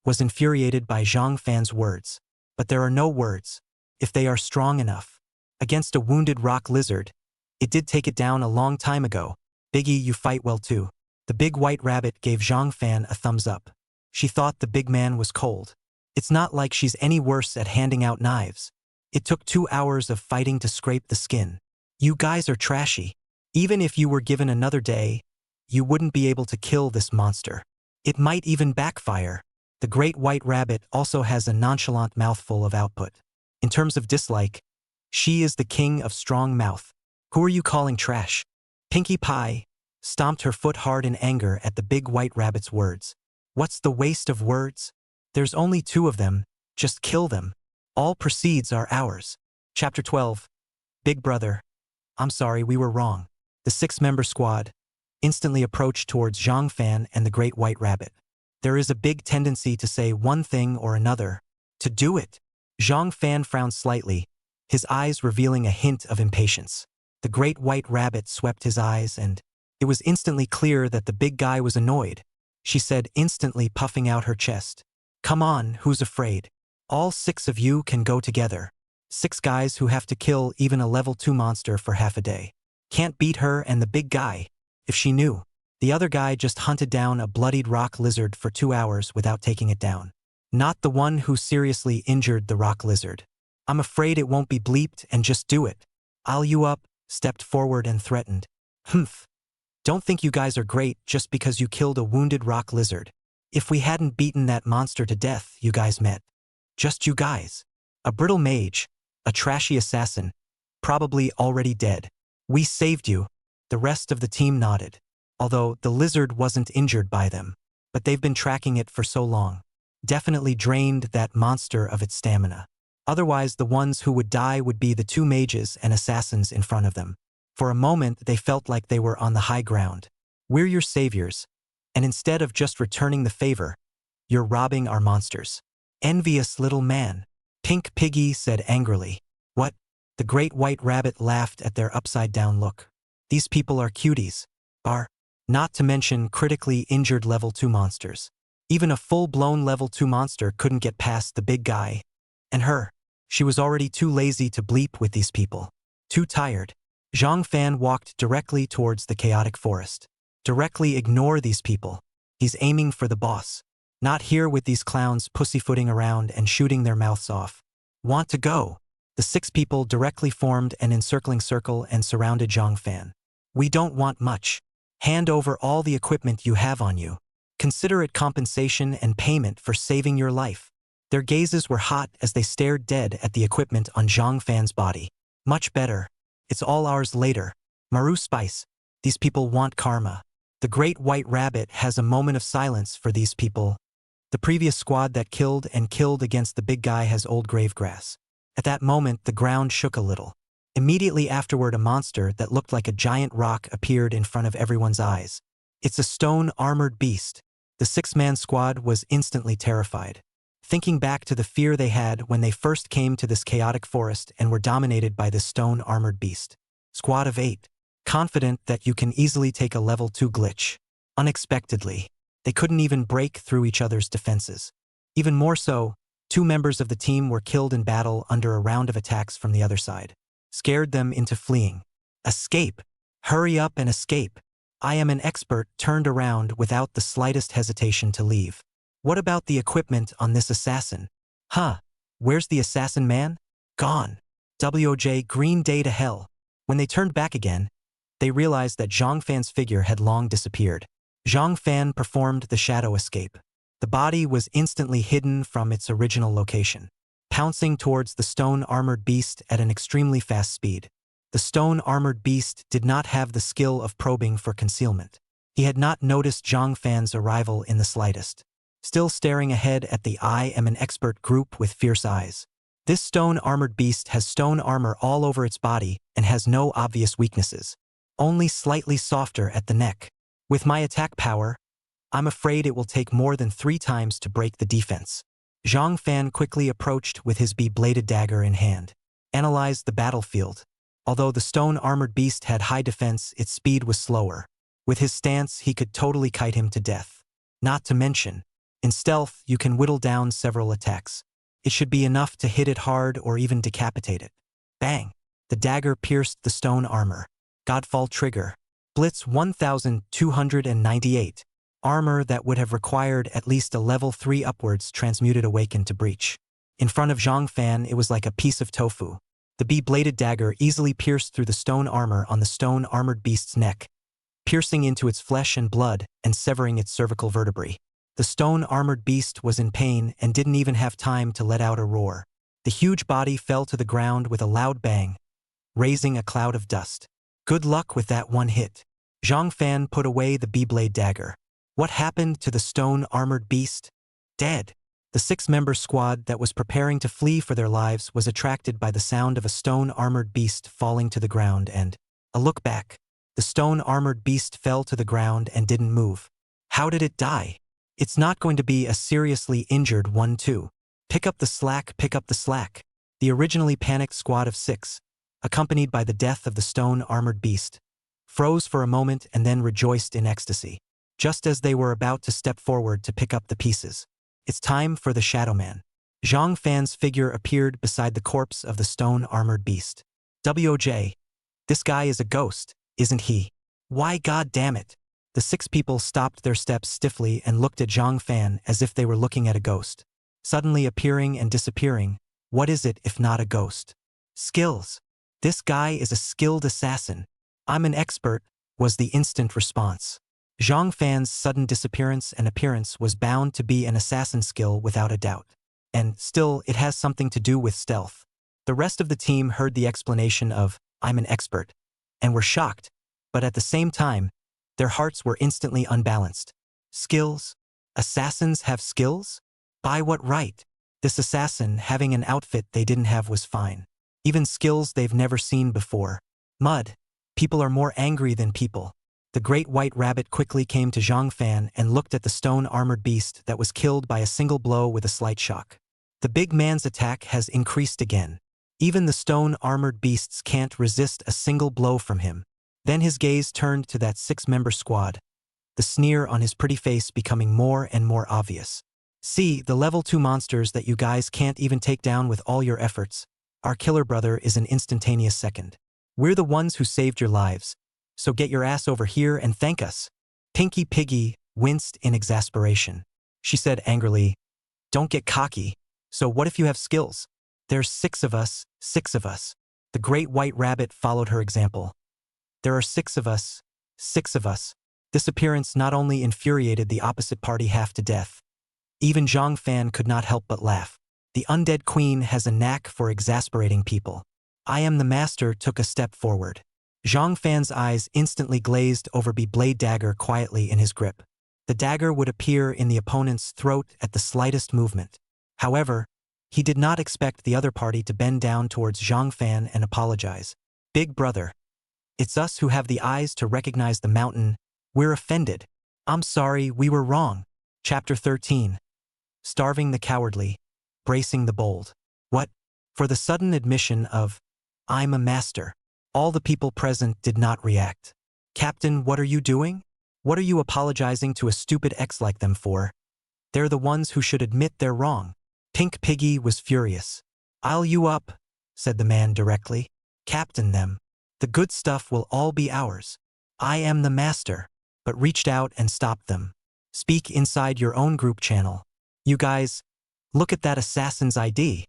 was infuriated by Zhang Fan's words. But there are no words, if they are strong enough. Against a wounded rock lizard, it did take it down a long time ago. Biggie, you fight well too. The Big White Rabbit gave Zhang Fan a thumbs up. She thought the big man was cold. It's not like she's any worse at handing out knives. It took 2 hours of fighting to scrape the skin. You guys are trashy. Even if you were given another day, you wouldn't be able to kill this monster. It might even backfire. The Great White Rabbit also has a nonchalant mouthful of output. In terms of dislike, she is the king of strong mouth. Who are you calling trash? Pinkie Pie stomped her foot hard in anger at the Big White Rabbit's words. What's the waste of words? There's only 2 of them, just kill them. All proceeds are ours. Chapter 12. Big Brother. I'm sorry, we were wrong. The 6-member squad instantly approached towards Zhang Fan and the Great White Rabbit. There is a big tendency to say one thing or another. To do it. Zhang Fan frowned slightly, his eyes revealing a hint of impatience. The Great White Rabbit swept his eyes and it was instantly clear that the big guy was annoyed. She said, instantly puffing out her chest. Come on, who's afraid? All 6 of you can go together. 6 guys who have to kill even a level 2 monster for half a day. Can't beat her and the big guy. If she knew. The other guy just hunted down a bloodied rock lizard for 2 hours without taking it down. Not the one who seriously injured the rock lizard. I'm afraid it won't be bleeped and just do it. I'll you up, stepped forward and threatened. Humph. Don't think you guys are great just because you killed a wounded rock lizard. If we hadn't beaten that monster to death, you guys met. Just you guys. A brittle mage, a trashy assassin, probably already dead. We saved you. The rest of the team nodded. Although the lizard wasn't injured by them. But they've been tracking it for so long. Definitely drained that monster of its stamina. Otherwise, the ones who would die would be the 2 mages and assassins in front of them. For a moment, they felt like they were on the high ground. We're your saviors. And instead of just returning the favor, you're robbing our monsters. Envious little man. Pink Piggy said angrily. What? The Great White Rabbit laughed at their upside-down look. These people are cuties. Not to mention critically injured level 2 monsters. Even a full-blown level 2 monster couldn't get past the big guy. And her. She was already too lazy to bleep with these people. Too tired. Zhang Fan walked directly towards the chaotic forest. Directly ignore these people. He's aiming for the boss. Not here with these clowns pussyfooting around and shooting their mouths off. Want to go? The 6 people directly formed an encircling circle and surrounded Zhang Fan. We don't want much. Hand over all the equipment you have on you. Consider it compensation and payment for saving your life. Their gazes were hot as they stared dead at the equipment on Zhang Fan's body. Much better. It's all ours later. Maru Spice. These people want karma. The Great White Rabbit has a moment of silence for these people. The previous squad that killed against the big guy has old grave grass. At that moment, the ground shook a little. Immediately afterward, a monster that looked like a giant rock appeared in front of everyone's eyes. It's a stone-armored beast. The 6-man squad was instantly terrified. Thinking back to the fear they had when they first came to this chaotic forest and were dominated by this stone-armored beast. Squad of 8. confident that you can easily take a level 2 glitch. Unexpectedly, they couldn't even break through each other's defenses. Even more so, 2 members of the team were killed in battle under a round of attacks from the other side. Scared them into fleeing. Escape! Hurry up and escape! I am an expert turned around without the slightest hesitation to leave. What about the equipment on this assassin? Huh? Where's the assassin man? Gone. WOJ green day to hell. When they turned back again, they realized that Zhang Fan's figure had long disappeared. Zhang Fan performed the shadow escape. The body was instantly hidden from its original location, pouncing towards the stone-armored beast at an extremely fast speed. The stone-armored beast did not have the skill of probing for concealment. He had not noticed Zhang Fan's arrival in the slightest. Still staring ahead at the I am an expert group with fierce eyes. This stone-armored beast has stone armor all over its body and has no obvious weaknesses, only slightly softer at the neck. With my attack power, I'm afraid it will take more than 3 times to break the defense. Zhang Fan quickly approached with his bladed dagger in hand. Analyzed the battlefield. Although the stone-armored beast had high defense, its speed was slower. With his stance, he could totally kite him to death. Not to mention, in stealth, you can whittle down several attacks. It should be enough to hit it hard or even decapitate it. Bang! The dagger pierced the stone armor. Godfall trigger. Blitz 1298. Armor that would have required at least a level 3 upwards transmuted awakened to breach. In front of Zhang Fan, it was like a piece of tofu. The bladed dagger easily pierced through the stone armor on the stone-armored beast's neck, piercing into its flesh and blood and severing its cervical vertebrae. The stone-armored beast was in pain and didn't even have time to let out a roar. The huge body fell to the ground with a loud bang, raising a cloud of dust. Good luck with that one hit. Zhang Fan put away the blade dagger. What happened to the stone-armored beast? Dead. The 6-member squad that was preparing to flee for their lives was attracted by the sound of a stone-armored beast falling to the ground and, a look back, the stone-armored beast fell to the ground and didn't move. How did it die? It's not going to be a seriously injured one too. Pick up the slack, pick up the slack. The originally panicked squad of 6, accompanied by the death of the stone-armored beast, froze for a moment and then rejoiced in ecstasy, just as they were about to step forward to pick up the pieces. It's time for the Shadow Man. Zhang Fan's figure appeared beside the corpse of the stone-armored beast. WOJ. This guy is a ghost, isn't he? Why god damn it? The 6 people stopped their steps stiffly and looked at Zhang Fan as if they were looking at a ghost. Suddenly appearing and disappearing, what is it if not a ghost? Skills. This guy is a skilled assassin. I'm an expert, was the instant response. Zhang Fan's sudden disappearance and appearance was bound to be an assassin skill without a doubt. And still, it has something to do with stealth. The rest of the team heard the explanation of, I'm an expert, and were shocked, but at the same time, their hearts were instantly unbalanced. Skills? Assassins have skills? By what right? This assassin having an outfit they didn't have was fine. Even skills they've never seen before. Mud. People are more angry than people. The great white rabbit quickly came to Zhang Fan and looked at the stone-armored beast that was killed by a single blow with a slight shock. The big man's attack has increased again. Even the stone-armored beasts can't resist a single blow from him. Then his gaze turned to that 6-member squad, the sneer on his pretty face becoming more and more obvious. See, the level 2 monsters that you guys can't even take down with all your efforts. Our killer brother is an instantaneous second. We're the ones who saved your lives, so get your ass over here and thank us. Pinky Piggy winced in exasperation. She said angrily, don't get cocky. So what if you have skills? There's 6 of us, 6 of us. The great white rabbit followed her example. There are 6 of us, 6 of us. This appearance not only infuriated the opposite party half to death. Even Zhang Fan could not help but laugh. The undead queen has a knack for exasperating people. I am the master took a step forward. Zhang Fan's eyes instantly glazed over blade dagger quietly in his grip. The dagger would appear in the opponent's throat at the slightest movement. However, he did not expect the other party to bend down towards Zhang Fan and apologize. Big brother. It's us who have the eyes to recognize the mountain. We're offended. I'm sorry, we were wrong. Chapter 13. Starving the cowardly, bracing the bold. What? For the sudden admission of, I'm a master. All the people present did not react. Captain, what are you doing? What are you apologizing to a stupid ex like them for? They're the ones who should admit they're wrong. Pink Piggy was furious. I'll you up, said the man directly. Captain them. The good stuff will all be ours. I am the master, but reached out and stopped them. Speak inside your own group channel. You guys, look at that assassin's ID.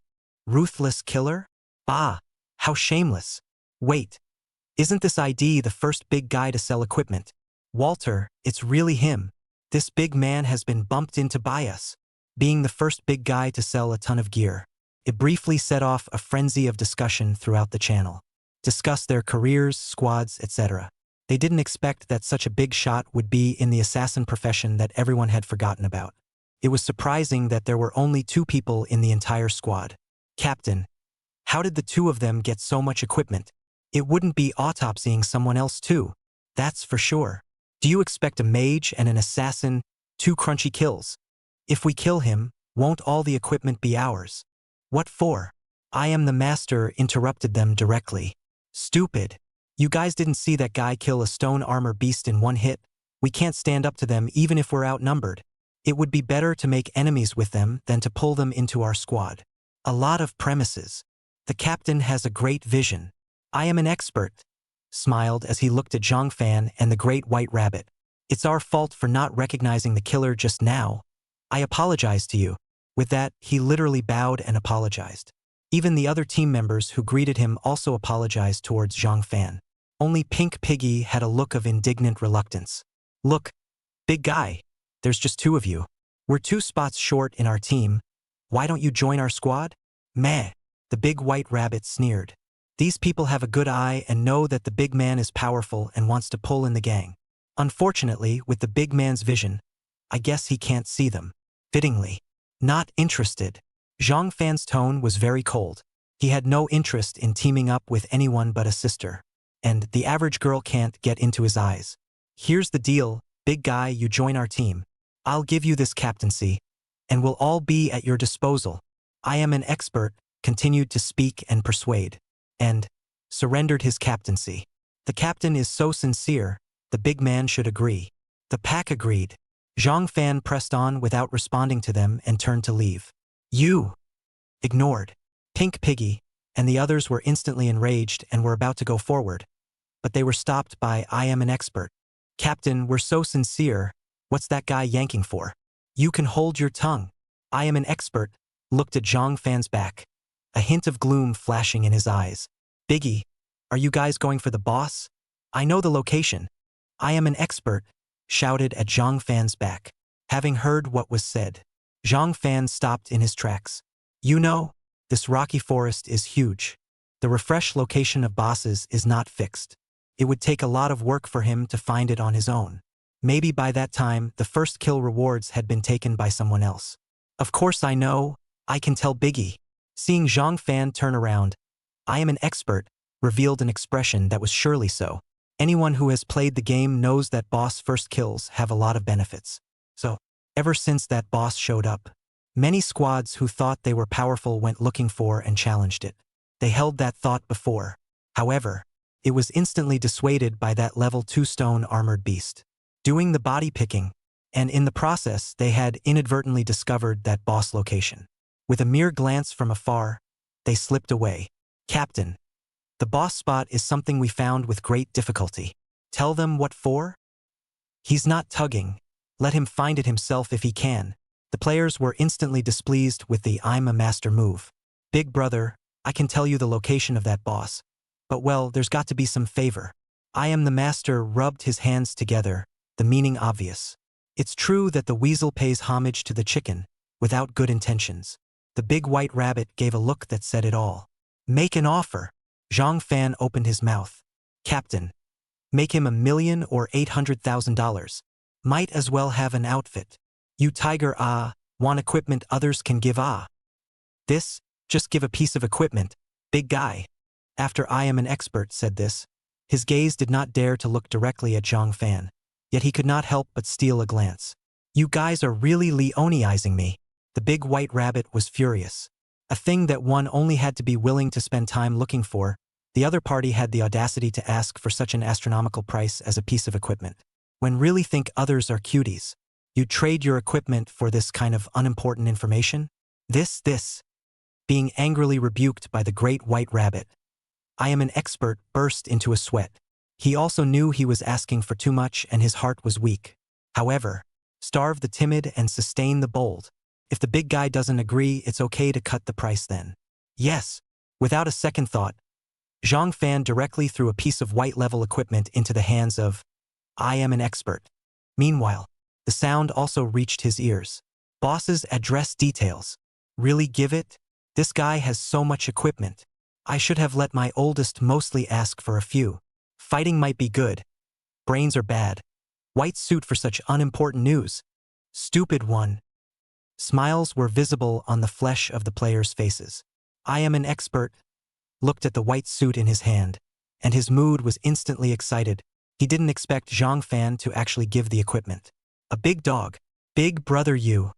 Ruthless killer? Ah, how shameless. Wait, isn't this ID the first big guy to sell equipment? Walter, it's really him. This big man has been bumped in to buy us, being the first big guy to sell a ton of gear. It briefly set off a frenzy of discussion throughout the channel. Discuss their careers, squads, etc. They didn't expect that such a big shot would be in the assassin profession that everyone had forgotten about. It was surprising that there were only 2 people in the entire squad. Captain, how did the 2 of them get so much equipment? It wouldn't be autopsying someone else too. That's for sure. Do you expect a mage and an assassin, 2 crunchy kills? If we kill him, won't all the equipment be ours? What for? I am the master, interrupted them directly. Stupid. You guys didn't see that guy kill a stone armor beast in 1 hit? We can't stand up to them even if we're outnumbered. It would be better to make enemies with them than to pull them into our squad. A lot of premises. The captain has a great vision. I am an expert, smiled as he looked at Zhang Fan and the great white rabbit. It's our fault for not recognizing the killer just now. I apologize to you. With that, he literally bowed and apologized. Even the other team members who greeted him also apologized towards Zhang Fan. Only Pink Piggy had a look of indignant reluctance. Look, big guy, there's just 2 of you. We're 2 spots short in our team. Why don't you join our squad? Meh, the big white rabbit sneered. These people have a good eye and know that the big man is powerful and wants to pull in the gang. Unfortunately, with the big man's vision, I guess he can't see them. Fittingly, not interested. Zhang Fan's tone was very cold. He had no interest in teaming up with anyone but a sister. And the average girl can't get into his eyes. Here's the deal, big guy, you join our team. I'll give you this captaincy, and we'll all be at your disposal. I am an expert, continued to speak and persuade, and surrendered his captaincy. The captain is so sincere, the big man should agree. The pack agreed. Zhang Fan pressed on without responding to them and turned to leave. You! Ignored. Pink Piggy and the others were instantly enraged and were about to go forward. But they were stopped by I am an expert. Captain, we're so sincere, what's that guy yanking for? You can hold your tongue. I am an expert, looked at Zhang Fan's back, a hint of gloom flashing in his eyes. Biggie, are you guys going for the boss? I know the location. I am an expert, shouted at Zhang Fan's back. Having heard what was said, Zhang Fan stopped in his tracks. You know, this rocky forest is huge. The refresh location of bosses is not fixed. It would take a lot of work for him to find it on his own. Maybe by that time, the first kill rewards had been taken by someone else. Of course I know, I can tell Biggie. Seeing Zhang Fan turn around, I am an expert, revealed an expression that was surely so. Anyone who has played the game knows that boss first kills have a lot of benefits. So, ever since that boss showed up, many squads who thought they were powerful went looking for and challenged it. They held that thought before. However, it was instantly dissuaded by that level 2 stone armored beast, doing the body picking, and in the process they had inadvertently discovered that boss location. With a mere glance from afar, they slipped away. Captain, the boss spot is something we found with great difficulty. Tell them what for? He's not tugging. Let him find it himself if he can. The players were instantly displeased with the I'm a master move. Big brother, I can tell you the location of that boss. But well, there's got to be some favor. I am the master rubbed his hands together, the meaning obvious. It's true that the weasel pays homage to the chicken, without good intentions. The big white rabbit gave a look that said it all. Make an offer. Zhang Fan opened his mouth. Captain, make him $1 million or $800,000. Might as well have an outfit. You tiger want equipment others can give This, just give a piece of equipment, big guy. After I am an expert said this, his gaze did not dare to look directly at Zhang Fan, yet he could not help but steal a glance. You guys are really Leoneizing me. The big white rabbit was furious. A thing that one only had to be willing to spend time looking for, The other party had the audacity to ask for such an astronomical price as a piece of equipment. When really think others are cuties, you trade your equipment for this kind of unimportant information? This. Being angrily rebuked by the great white rabbit, I am an expert, burst into a sweat. He also knew he was asking for too much and his heart was weak. However, starve the timid and sustain the bold. If the big guy doesn't agree, it's okay to cut the price then. Yes. Without a second thought, Zhang Fan directly threw a piece of white-level equipment into the hands of I am an expert. Meanwhile, the sound also reached his ears. Boss's address details. Really give it? This guy has so much equipment. I should have let my oldest mostly ask for a few. Fighting might be good. Brains are bad. White suit for such unimportant news. Stupid one. Smiles were visible on the flesh of the players' faces. I am an expert. Looked at the white suit in his hand, and his mood was instantly excited. He didn't expect Zhang Fan to actually give the equipment. A big dog. Big brother you.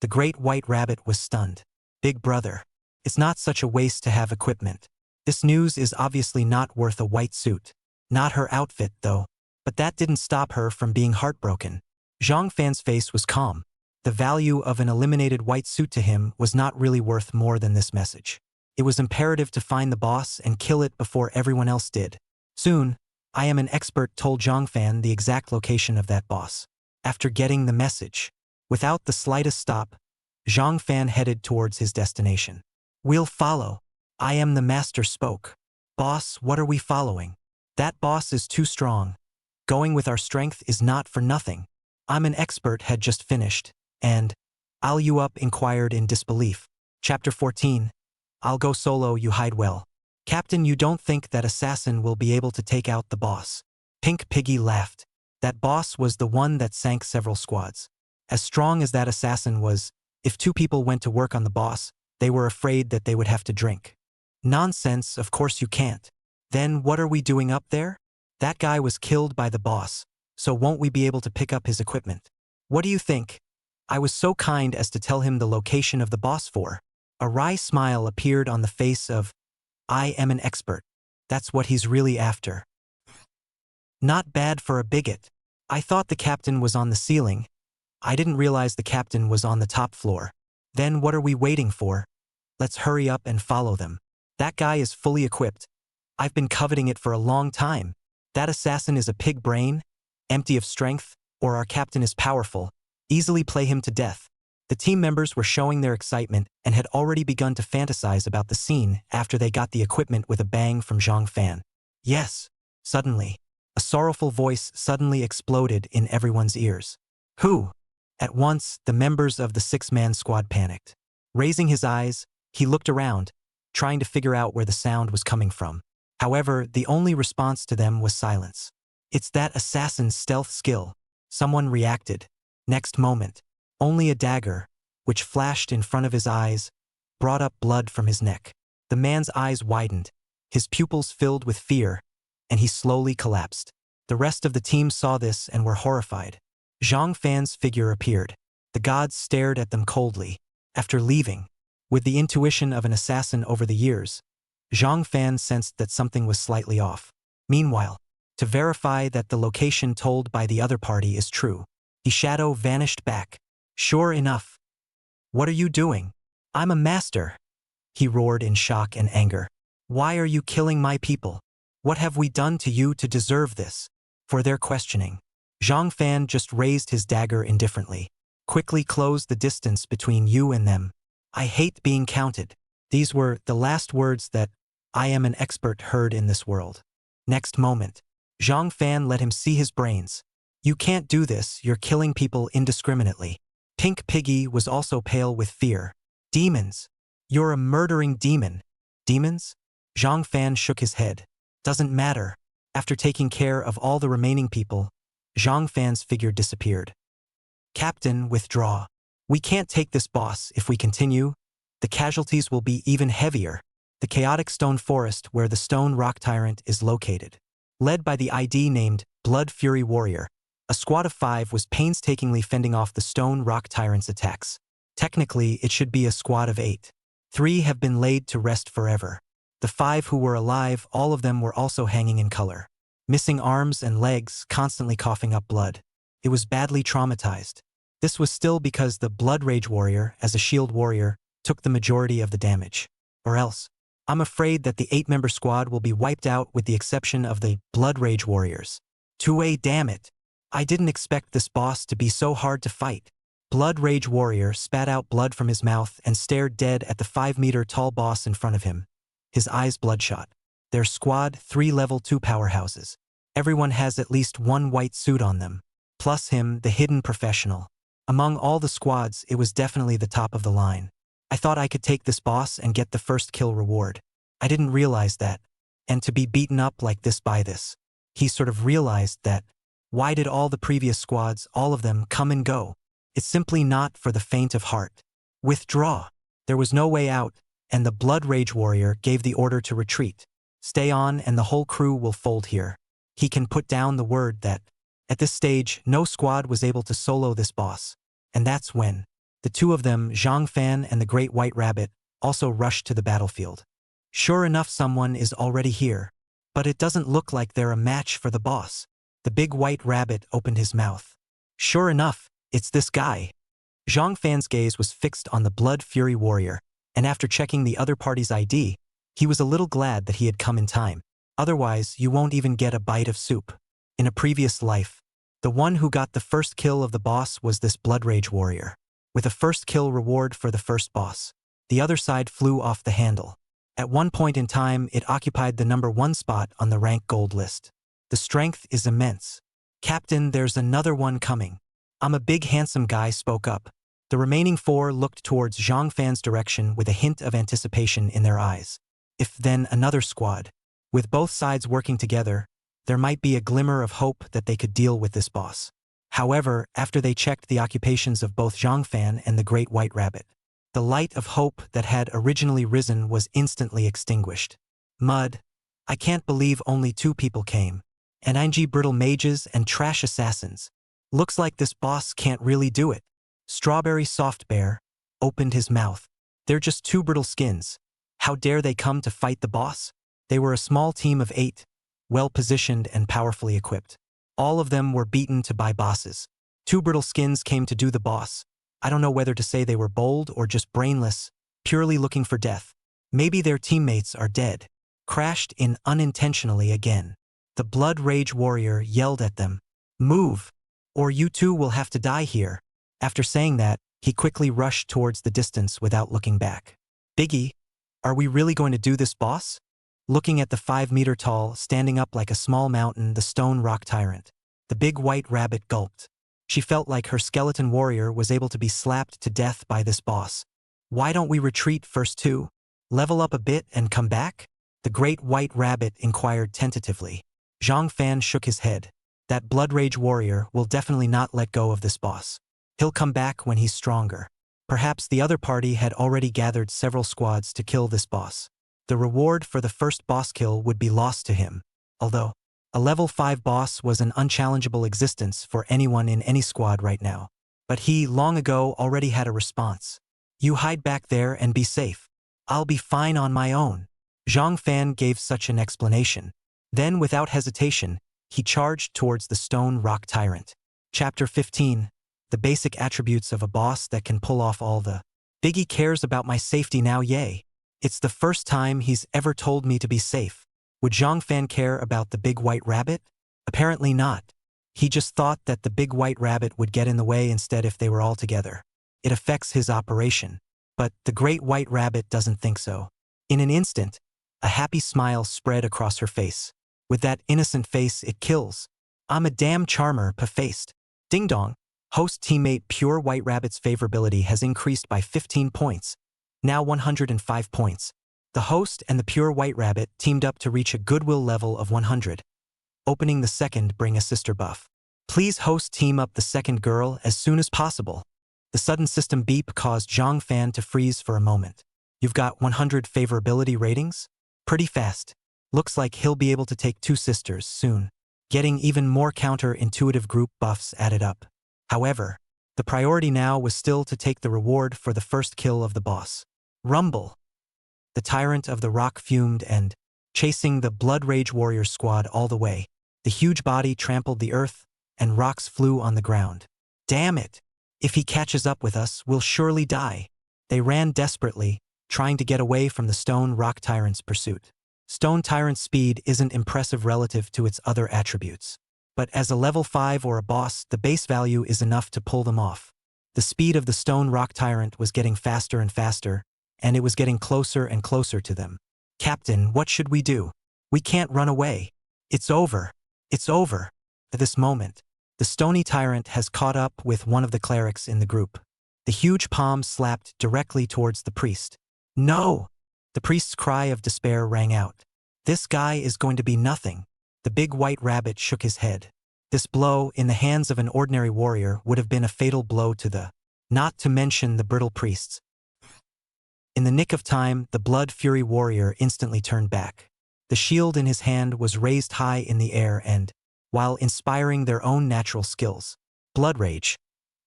The great white rabbit was stunned. Big brother. It's not such a waste to have equipment. This news is obviously not worth a white suit. Not her outfit, though. But that didn't stop her from being heartbroken. Zhang Fan's face was calm. The value of an eliminated white suit to him was not really worth more than this message. It was imperative to find the boss and kill it before everyone else did. Soon, I am an expert told Zhang Fan the exact location of that boss. After getting the message, without the slightest stop, Zhang Fan headed towards his destination. We'll follow. I am the master spoke. Boss, what are we following? That boss is too strong. Going with our strength is not for nothing. I'm an expert had just finished, and I'll you up inquired in disbelief. Chapter 14. I'll go solo, you hide well. Captain, you don't think that assassin will be able to take out the boss? Pink Piggy laughed. That boss was the one that sank several squads. As strong as that assassin was, if two people went to work on the boss, they were afraid that they would have to drink. Nonsense, of course you can't. Then what are we doing up there? That guy was killed by the boss, so won't we be able to pick up his equipment? What do you think? I was so kind as to tell him the location of the boss for. A wry smile appeared on the face of I am an expert. That's what he's really after. Not bad for a bigot. I thought the captain was on the ceiling. I didn't realize the captain was on the top floor. Then what are we waiting for? Let's hurry up and follow them. That guy is fully equipped. I've been coveting it for a long time. That assassin is a pig brain, empty of strength, or our captain is powerful. Easily play him to death. The team members were showing their excitement and had already begun to fantasize about the scene after they got the equipment with a bang from Zhang Fan. Yes. Suddenly, a sorrowful voice suddenly exploded in everyone's ears. Who? At once, the members of the six-man squad panicked. Raising his eyes, he looked around, trying to figure out where the sound was coming from. However, the only response to them was silence. It's that assassin's stealth skill. Someone reacted. Next moment, only a dagger, which flashed in front of his eyes, brought up blood from his neck. The man's eyes widened, his pupils filled with fear, and he slowly collapsed. The rest of the team saw this and were horrified. Zhang Fan's figure appeared. The gods stared at them coldly. After leaving, with the intuition of an assassin over the years, Zhang Fan sensed that something was slightly off. Meanwhile, to verify that the location told by the other party is true, the shadow vanished back. Sure enough. What are you doing? I'm a master. He roared in shock and anger. Why are you killing my people? What have we done to you to deserve this? For their questioning, Zhang Fan just raised his dagger indifferently. Quickly close the distance between you and them. I hate being counted. These were the last words that I am an expert heard in this world. Next moment, Zhang Fan let him see his brains. You can't do this, you're killing people indiscriminately. Pink Piggy was also pale with fear. Demons. You're a murdering demon. Demons? Zhang Fan shook his head. Doesn't matter. After taking care of all the remaining people, Zhang Fan's figure disappeared. Captain, withdraw. We can't take this boss if we continue. The casualties will be even heavier. The chaotic stone forest where the stone rock tyrant is located. Led by the ID named Blood Fury Warrior, a squad of 5 was painstakingly fending off the stone rock tyrant's attacks. Technically, it should be a squad of 8. 3 have been laid to rest forever. The 5 who were alive, all of them were also hanging in color. Missing arms and legs, constantly coughing up blood. It was badly traumatized. This was still because the Blood Rage Warrior, as a shield warrior, took the majority of the damage. Or else, I'm afraid that the 8-member squad will be wiped out with the exception of the Blood Rage Warriors. 2A, damn it. I didn't expect this boss to be so hard to fight. Blood Rage Warrior spat out blood from his mouth and stared dead at the 5-meter-tall boss in front of him. His eyes bloodshot. Their squad, 3 level 2 powerhouses. Everyone has at least 1 white suit on them. Plus him, the hidden professional. Among all the squads, it was definitely the top of the line. I thought I could take this boss and get the first kill reward. I didn't realize that. And to be beaten up like this by this. He sort of realized that. Why did all the previous squads, all of them, come and go? It's simply not for the faint of heart. Withdraw. There was no way out, and the Blood Rage Warrior gave the order to retreat. Stay on and the whole crew will fold here. He can put down the word that. At this stage, no squad was able to solo this boss. And that's when the 2 of them, Zhang Fan and the Great White Rabbit, also rushed to the battlefield. Sure enough, someone is already here. But it doesn't look like they're a match for the boss. The Big White Rabbit opened his mouth. Sure enough, it's this guy. Zhang Fan's gaze was fixed on the Blood Fury Warrior, and after checking the other party's ID, he was a little glad that he had come in time. Otherwise, you won't even get a bite of soup. In a previous life, the one who got the first kill of the boss was this Blood Rage Warrior. With a first kill reward for the first boss. The other side flew off the handle. At one point in time, it occupied the number 1 spot on the rank gold list. The strength is immense. Captain, there's another one coming. I'm a big handsome guy, spoke up. The remaining 4 looked towards Zhang Fan's direction with a hint of anticipation in their eyes. If then another squad. With both sides working together, there might be a glimmer of hope that they could deal with this boss. However, after they checked the occupations of both Zhang Fan and the Great White Rabbit, the light of hope that had originally risen was instantly extinguished. Mud. I can't believe only 2 people came. And IG brittle mages and trash assassins. Looks like this boss can't really do it. Strawberry Soft Bear opened his mouth. They're just 2 brittle skins. How dare they come to fight the boss? They were a small team of 8, well-positioned and powerfully equipped. All of them were beaten to by bosses. 2 brittle skins came to do the boss. I don't know whether to say they were bold or just brainless, purely looking for death. Maybe their teammates are dead. Crashed in unintentionally again. The Blood Rage Warrior yelled at them. Move, or you 2 will have to die here. After saying that, he quickly rushed towards the distance without looking back. Biggie, are we really going to do this, boss? Looking at the 5-meter-tall, standing up like a small mountain, the stone rock tyrant. The Big White Rabbit gulped. She felt like her skeleton warrior was able to be slapped to death by this boss. Why don't we retreat first too? Level up a bit and come back? The Great White Rabbit inquired tentatively. Zhang Fan shook his head. That Blood Rage Warrior will definitely not let go of this boss. He'll come back when he's stronger. Perhaps the other party had already gathered several squads to kill this boss. The reward for the first boss kill would be lost to him. Although, a level 5 boss was an unchallengeable existence for anyone in any squad right now. But he, long ago, already had a response. You hide back there and be safe. I'll be fine on my own. Zhang Fan gave such an explanation. Then, without hesitation, he charged towards the stone rock tyrant. Chapter 15. The basic attributes of a boss that can pull off all the. Biggie cares about my safety now, yay. It's the first time he's ever told me to be safe. Would Zhang Fan care about the Big White Rabbit? Apparently not. He just thought that the Big White Rabbit would get in the way instead if they were all together. It affects his operation. But the Great White Rabbit doesn't think so. In an instant, a happy smile spread across her face. With that innocent face, it kills. I'm a damn charmer, pa-faced. Ding dong. Host teammate Pure White Rabbit's favorability has increased by 15 points. Now 105 points. The host and the Pure White Rabbit teamed up to reach a goodwill level of 100. Opening the second bring a sister buff. Please host team up the second girl as soon as possible. The sudden system beep caused Zhang Fan to freeze for a moment. You've got 100 favorability ratings? Pretty fast. Looks like he'll be able to take 2 sisters soon. Getting even more counter-intuitive group buffs added up. However, the priority now was still to take the reward for the first kill of the boss. Rumble. The tyrant of the rock fumed and, chasing the Blood Rage warrior squad all the way, the huge body trampled the earth, and rocks flew on the ground. Damn it! If he catches up with us, we'll surely die. They ran desperately, trying to get away from the stone rock tyrant's pursuit. Stone tyrant's speed isn't impressive relative to its other attributes. But as a level 5 or a boss, the base value is enough to pull them off. The speed of the stone rock tyrant was getting faster and faster, and it was getting closer and closer to them. Captain, what should we do? We can't run away. It's over. It's over. At this moment, the stony tyrant has caught up with one of the clerics in the group. The huge palm slapped directly towards the priest. No! The priest's cry of despair rang out. This guy is going to be nothing. The big white rabbit shook his head. This blow, in the hands of an ordinary warrior, would have been a fatal blow to the, not to mention the brittle priests. In the nick of time, the blood fury warrior instantly turned back. The shield in his hand was raised high in the air and, while inspiring their own natural skills, Blood Rage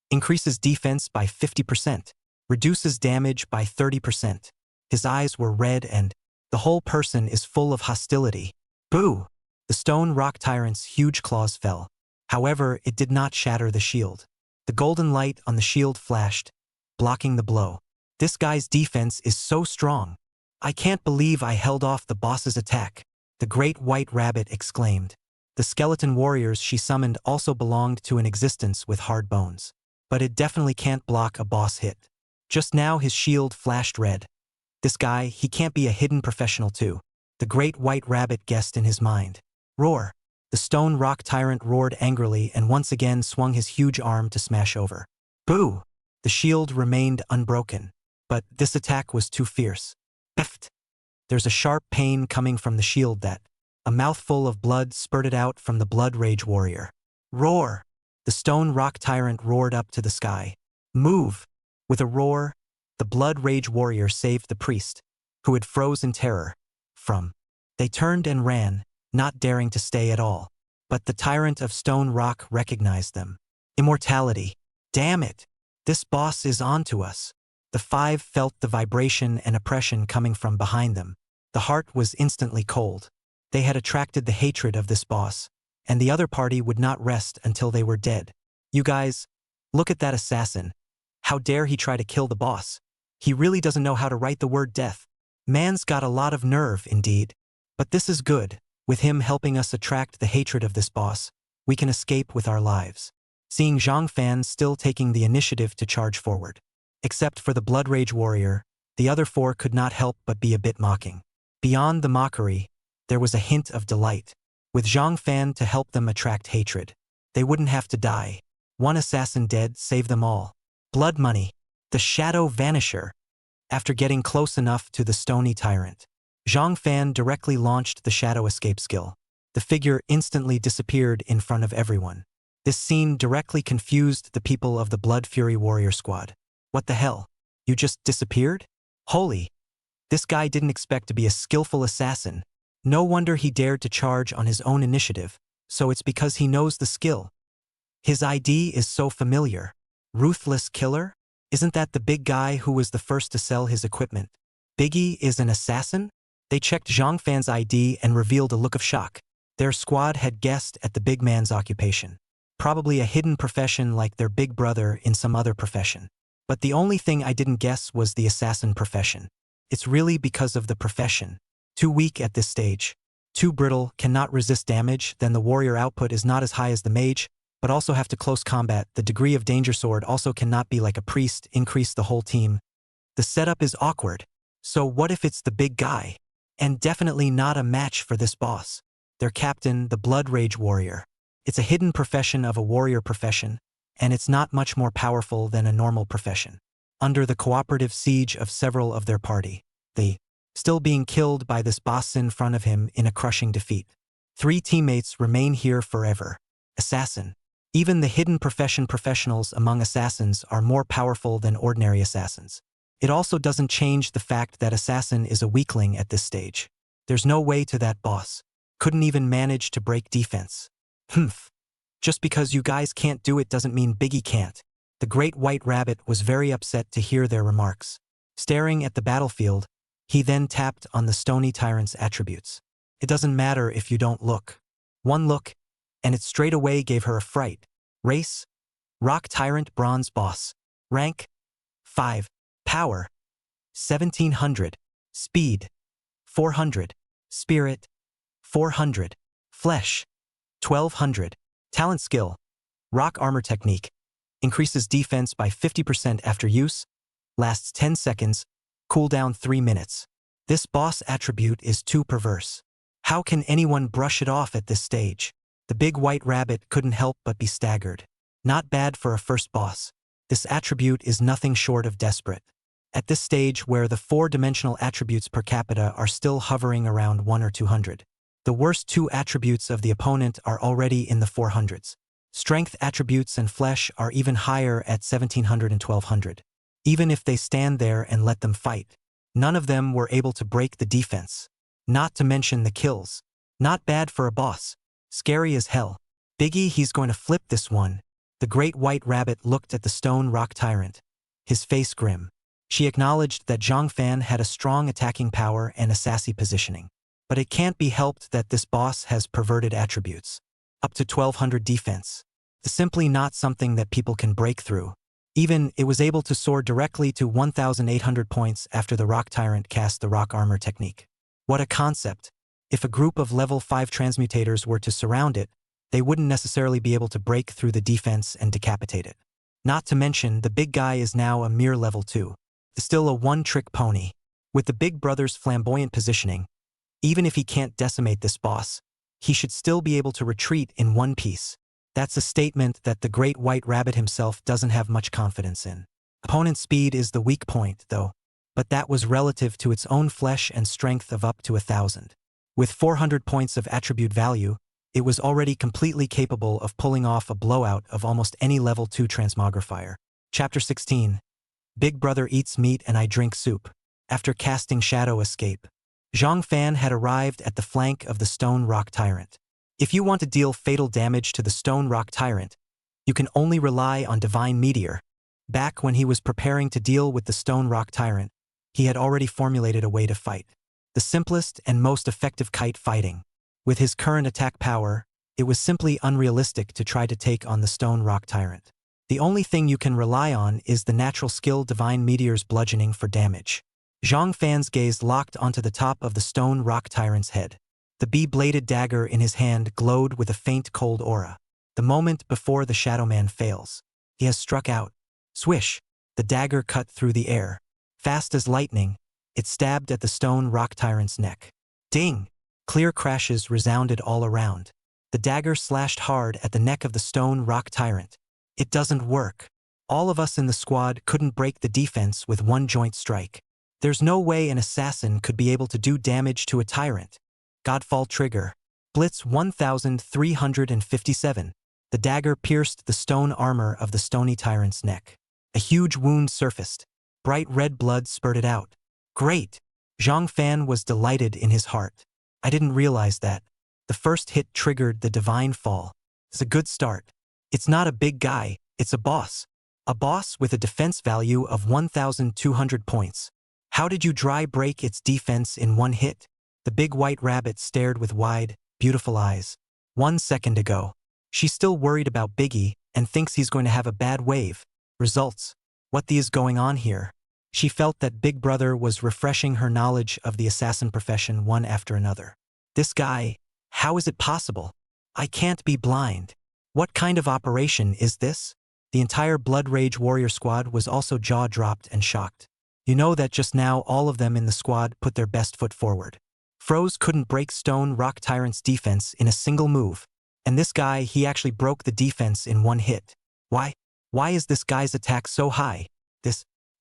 increases defense by 50%, reduces damage by 30%. His eyes were red and the whole person is full of hostility. Boo! The stone rock tyrant's huge claws fell. However, it did not shatter the shield. The golden light on the shield flashed, blocking the blow. This guy's defense is so strong. I can't believe I held off the boss's attack, the great white rabbit exclaimed. The skeleton warriors she summoned also belonged to an existence with hard bones. But it definitely can't block a boss hit. Just now his shield flashed red. This guy, he can't be a hidden professional too. The great white rabbit guessed in his mind. Roar! The stone rock tyrant roared angrily and once again swung his huge arm to smash over. Boo! The shield remained unbroken. But this attack was too fierce. Peft! There's a sharp pain coming from the shield that, a mouthful of blood spurted out from the Blood Rage warrior. Roar! The stone rock tyrant roared up to the sky. Move! With a roar, the Blood Rage warrior saved the priest, who had froze in terror, from. They turned and ran, not daring to stay at all. But the tyrant of stone rock recognized them. Immortality. Damn it! This boss is onto us. The five felt the vibration and oppression coming from behind them. The heart was instantly cold. They had attracted the hatred of this boss, and the other party would not rest until they were dead. You guys, look at that assassin. How dare he try to kill the boss? He really doesn't know how to write the word death. Man's got a lot of nerve, indeed. But this is good. With him helping us attract the hatred of this boss, we can escape with our lives. Seeing Zhang Fan still taking the initiative to charge forward. Except for the Blood Rage warrior, the other four could not help but be a bit mocking. Beyond the mockery, there was a hint of delight. With Zhang Fan to help them attract hatred, they wouldn't have to die. One assassin dead saved them all. Blood money. The Shadow Vanisher. After getting close enough to the stony tyrant, Zhang Fan directly launched the Shadow Escape skill. The figure instantly disappeared in front of everyone. This scene directly confused the people of the Blood Fury warrior squad. What the hell? You just disappeared? Holy! This guy didn't expect to be a skillful assassin. No wonder he dared to charge on his own initiative, so it's because he knows the skill. His ID is so familiar. Ruthless Killer? Isn't that the big guy who was the first to sell his equipment? Biggie is an assassin? They checked Zhang Fan's ID and revealed a look of shock. Their squad had guessed at the big man's occupation. Probably a hidden profession like their big brother in some other profession. But the only thing I didn't guess was the assassin profession. It's really because of the profession. Too weak at this stage. Too brittle, cannot resist damage, then the warrior output is not as high as the mage, but also have to close combat. The degree of danger sword also cannot be like a priest, increase the whole team. The setup is awkward. So what if it's the big guy? And definitely not a match for this boss. Their captain, the Blood Rage warrior. It's a hidden profession of a warrior profession, and it's not much more powerful than a normal profession. Under the cooperative siege of several of their party, they, still being killed by this boss in front of him in a crushing defeat. 3 teammates remain here forever. Assassin. Even the hidden profession professionals among assassins are more powerful than ordinary assassins. It also doesn't change the fact that assassin is a weakling at this stage. There's no way to that boss. Couldn't even manage to break defense. Humph. Just because you guys can't do it doesn't mean Biggie can't. The great white rabbit was very upset to hear their remarks. Staring at the battlefield, He then tapped on the stony tyrant's attributes. It doesn't matter if you don't look. One look, and it straight away gave her a fright. Race? Rock Tyrant Bronze Boss. Rank? 5. Power? 1700. Speed? 400. Spirit? 400. Flesh? 1200. Talent skill? Rock Armor Technique. Increases defense by 50% after use. Lasts 10 seconds. Cooldown 3 minutes. This boss attribute is too perverse. How can anyone brush it off at this stage? The big white rabbit couldn't help but be staggered. Not bad for a first boss. This attribute is nothing short of desperate. At this stage where the 4-dimensional attributes per capita are still hovering around 1 or 200. The worst 2 attributes of the opponent are already in the 400s. Strength attributes and flesh are even higher at 1700 and 1200. Even if they stand there and let them fight, none of them were able to break the defense. Not to mention the kills. Not bad for a boss. Scary as hell. Biggie, he's going to flip this one. The great white rabbit looked at the stone rock tyrant. His face grim. She acknowledged that Zhang Fan had a strong attacking power and a sassy positioning. But it can't be helped that this boss has perverted attributes. Up to 1200 defense. It's simply not something that people can break through. Even, it was able to soar directly to 1,800 points after the Rock Tyrant cast the Rock Armor technique. What a concept. If a group of level 5 transmutators were to surround it, they wouldn't necessarily be able to break through the defense and decapitate it. Not to mention, the big guy is now a mere level 2. Still a one-trick pony. With the big brother's flamboyant positioning, even if he can't decimate this boss, he should still be able to retreat in one piece. That's a statement that the great white rabbit himself doesn't have much confidence in. Opponent's speed is the weak point, though, but that was relative to its own flesh and strength of up to 1,000. With 400 points of attribute value, it was already completely capable of pulling off a blowout of almost any level 2 transmogrifier. Chapter 16. Big Brother eats meat and I drink soup. After casting Shadow Escape, Zhang Fan had arrived at the flank of the Stone Rock Tyrant. If you want to deal fatal damage to the Stone Rock Tyrant, you can only rely on Divine Meteor. Back when he was preparing to deal with the Stone Rock Tyrant, he had already formulated a way to fight. The simplest and most effective kite fighting. With his current attack power, it was simply unrealistic to try to take on the Stone Rock Tyrant. The only thing you can rely on is the natural skill Divine Meteor's bludgeoning for damage. Zhang Fan's gaze locked onto the top of the Stone Rock Tyrant's head. The bee-bladed dagger in his hand glowed with a faint cold aura. The moment before the Shadow Man fails. He has struck out. Swish! The dagger cut through the air. Fast as lightning, it stabbed at the Stone Rock Tyrant's neck. Ding! Clear crashes resounded all around. The dagger slashed hard at the neck of the Stone Rock Tyrant. It doesn't work. All of us in the squad couldn't break the defense with one joint strike. There's no way an assassin could be able to do damage to a tyrant. Godfall trigger. Blitz 1357. The dagger pierced the stone armor of the stony tyrant's neck. A huge wound surfaced. Bright red blood spurted out. Great! Zhang Fan was delighted in his heart. I didn't realize that. The first hit triggered the divine fall. It's a good start. It's not a big guy, it's a boss. A boss with a defense value of 1,200 points. How did you dry break its defense in one hit? The big white rabbit stared with wide, beautiful eyes. 1 second ago. She's still worried about Biggie and thinks he's going to have a bad wave. Results. What is going on here? She felt that Big Brother was refreshing her knowledge of the assassin profession one after another. This guy, how is it possible? I can't be blind. What kind of operation is this? The entire Blood Rage warrior squad was also jaw-dropped and shocked. You know that just now all of them in the squad put their best foot forward. Froze couldn't break Stone Rock Tyrant's defense in a single move. And this guy, he actually broke the defense in one hit. Why? Why is this guy's attack so high?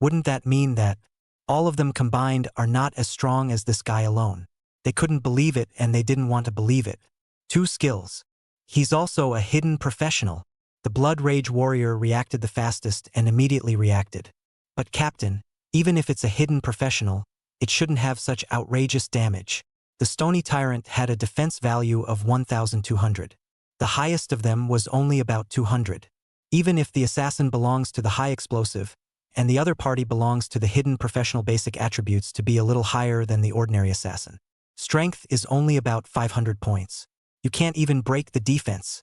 Wouldn't that mean that all of them combined are not as strong as this guy alone? They couldn't believe it and they didn't want to believe it. 2 skills. He's also a hidden professional. The Blood Rage warrior reacted the fastest and immediately reacted. But Captain, even if it's a hidden professional, it shouldn't have such outrageous damage. The Stony Tyrant had a defense value of 1,200. The highest of them was only about 200. Even if the assassin belongs to the high explosive, and the other party belongs to the hidden professional basic attributes to be a little higher than the ordinary assassin. Strength is only about 500 points. You can't even break the defense.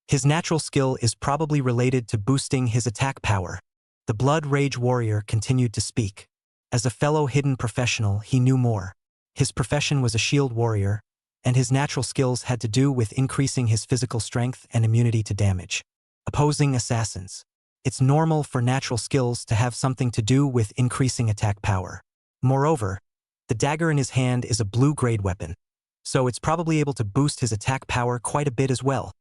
His natural skill is probably related to boosting his attack power. The Blood Rage Warrior continued to speak. As a fellow hidden professional, he knew more. His profession was a shield warrior, and his natural skills had to do with increasing his physical strength and immunity to damage. Opposing assassins. It's normal for natural skills to have something to do with increasing attack power. Moreover, the dagger in his hand is a blue-grade weapon, so it's probably able to boost his attack power quite a bit as well.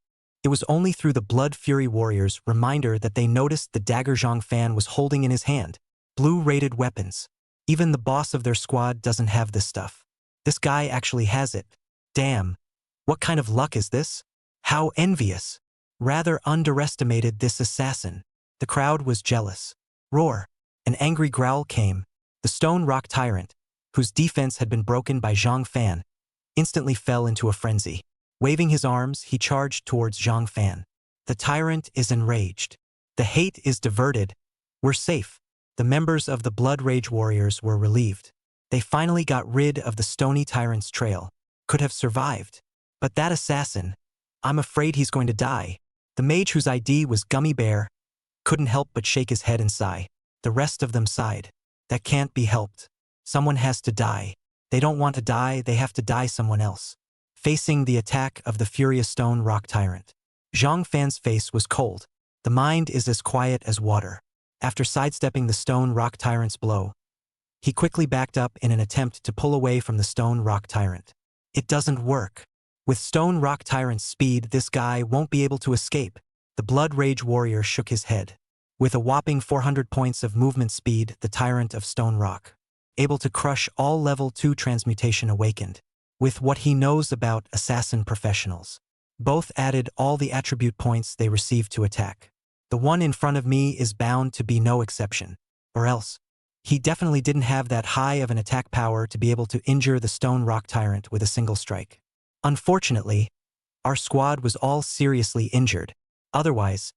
It was only through the Blood Fury Warrior's reminder that they noticed the dagger Zhang Fan was holding in his hand. Blue-rated weapons. Even the boss of their squad doesn't have this stuff. This guy actually has it. Damn. What kind of luck is this? How envious. Rather underestimated this assassin. The crowd was jealous. Roar. An angry growl came. The stone rock tyrant, whose defense had been broken by Zhang Fan, instantly fell into a frenzy. Waving his arms, he charged towards Zhang Fan. The tyrant is enraged. The hate is diverted. We're safe. The members of the Blood Rage Warriors were relieved. They finally got rid of the stony tyrant's trail. Could have survived. But that assassin, I'm afraid he's going to die. The mage whose ID was Gummy Bear couldn't help but shake his head and sigh. The rest of them sighed. That can't be helped. Someone has to die. They don't want to die, they have to die someone else. Facing the attack of the furious stone rock tyrant, Zhang Fan's face was cold. The mind is as quiet as water. After sidestepping the stone rock tyrant's blow, he quickly backed up in an attempt to pull away from the stone rock tyrant. It doesn't work. With stone rock tyrant's speed, this guy won't be able to escape. The Blood Rage Warrior shook his head. With a whopping 400 points of movement speed, the tyrant of stone rock, able to crush all level 2 transmutation awakened. With what he knows about assassin professionals, both added all the attribute points they received to attack. The one in front of me is bound to be no exception. Or else, he definitely didn't have that high of an attack power to be able to injure the stone rock tyrant with a single strike. Unfortunately, our squad was all seriously injured. Otherwise,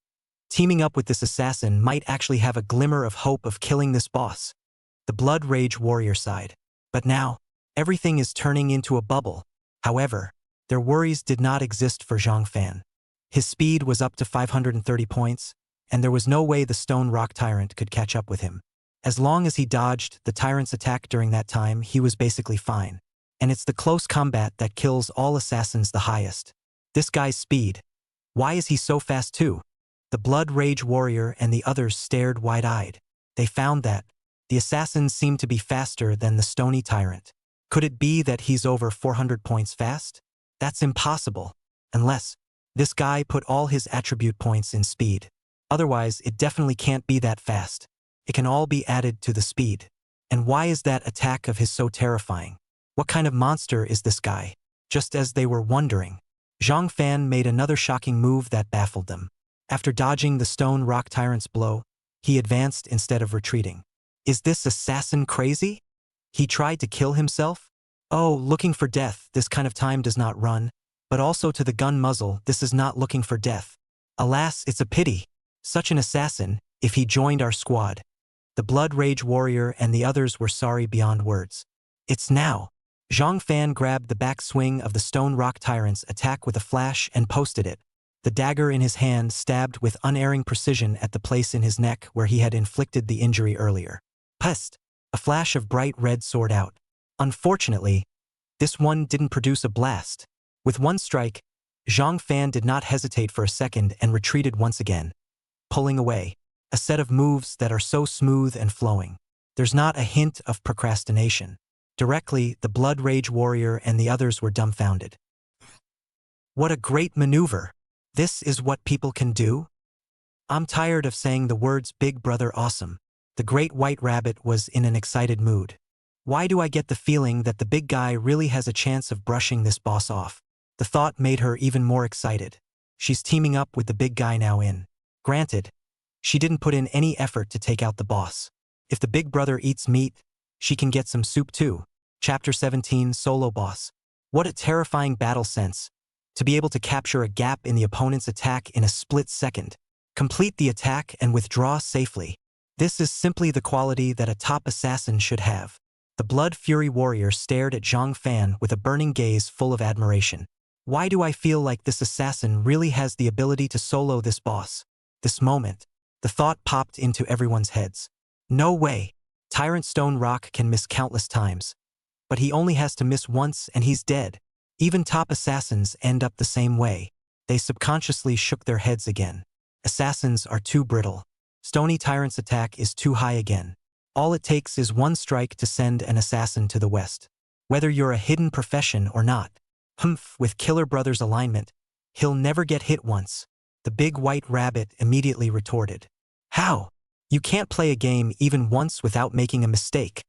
teaming up with this assassin might actually have a glimmer of hope of killing this boss. The Blood Rage Warrior sighed. But now, everything is turning into a bubble. However, their worries did not exist for Zhang Fan. His speed was up to 530 points, and there was no way the stone rock tyrant could catch up with him. As long as he dodged the tyrant's attack during that time, he was basically fine. And it's the close combat that kills all assassins the highest. This guy's speed. Why is he so fast too? The Blood Rage Warrior and the others stared wide-eyed. They found that the assassins seemed to be faster than the stony tyrant. Could it be that he's over 400 points fast? That's impossible. Unless this guy put all his attribute points in speed. Otherwise, it definitely can't be that fast. It can all be added to the speed. And why is that attack of his so terrifying? What kind of monster is this guy? Just as they were wondering, Zhang Fan made another shocking move that baffled them. After dodging the stone rock tyrant's blow, he advanced instead of retreating. Is this assassin crazy? He tried to kill himself? Oh, looking for death, this kind of time does not run. But also to the gun muzzle, this is not looking for death. Alas, it's a pity. Such an assassin, if he joined our squad. The Blood Rage Warrior and the others were sorry beyond words. It's now. Zhang Fan grabbed the back swing of the stone rock tyrant's attack with a flash and posted it. The dagger in his hand stabbed with unerring precision at the place in his neck where he had inflicted the injury earlier. Pest! A flash of bright red soared out. Unfortunately, this one didn't produce a blast. With one strike, Zhang Fan did not hesitate for a second and retreated once again, pulling away. A set of moves that are so smooth and flowing. There's not a hint of procrastination. Directly, the Blood Rage Warrior and the others were dumbfounded. What a great maneuver! This is what people can do? I'm tired of saying the words Big Brother awesome. The Great White Rabbit was in an excited mood. Why do I get the feeling that the big guy really has a chance of brushing this boss off? The thought made her even more excited. She's teaming up with the big guy now in. Granted, she didn't put in any effort to take out the boss. If the big brother eats meat, she can get some soup too. Chapter 17, Solo Boss. What a terrifying battle sense. To be able to capture a gap in the opponent's attack in a split second. Complete the attack and withdraw safely. This is simply the quality that a top assassin should have. The Blood Fury warrior stared at Zhang Fan with a burning gaze full of admiration. Why do I feel like this assassin really has the ability to solo this boss? This moment, the thought popped into everyone's heads. No way. Tyrant Stone Rock can miss countless times. But he only has to miss once and he's dead. Even top assassins end up the same way. They subconsciously shook their heads again. Assassins are too brittle. Stony Tyrant's attack is too high again. All it takes is one strike to send an assassin to the west. Whether you're a hidden profession or not. With Killer Brothers alignment, he'll never get hit once. The big white rabbit immediately retorted. How? You can't play a game even once without making a mistake.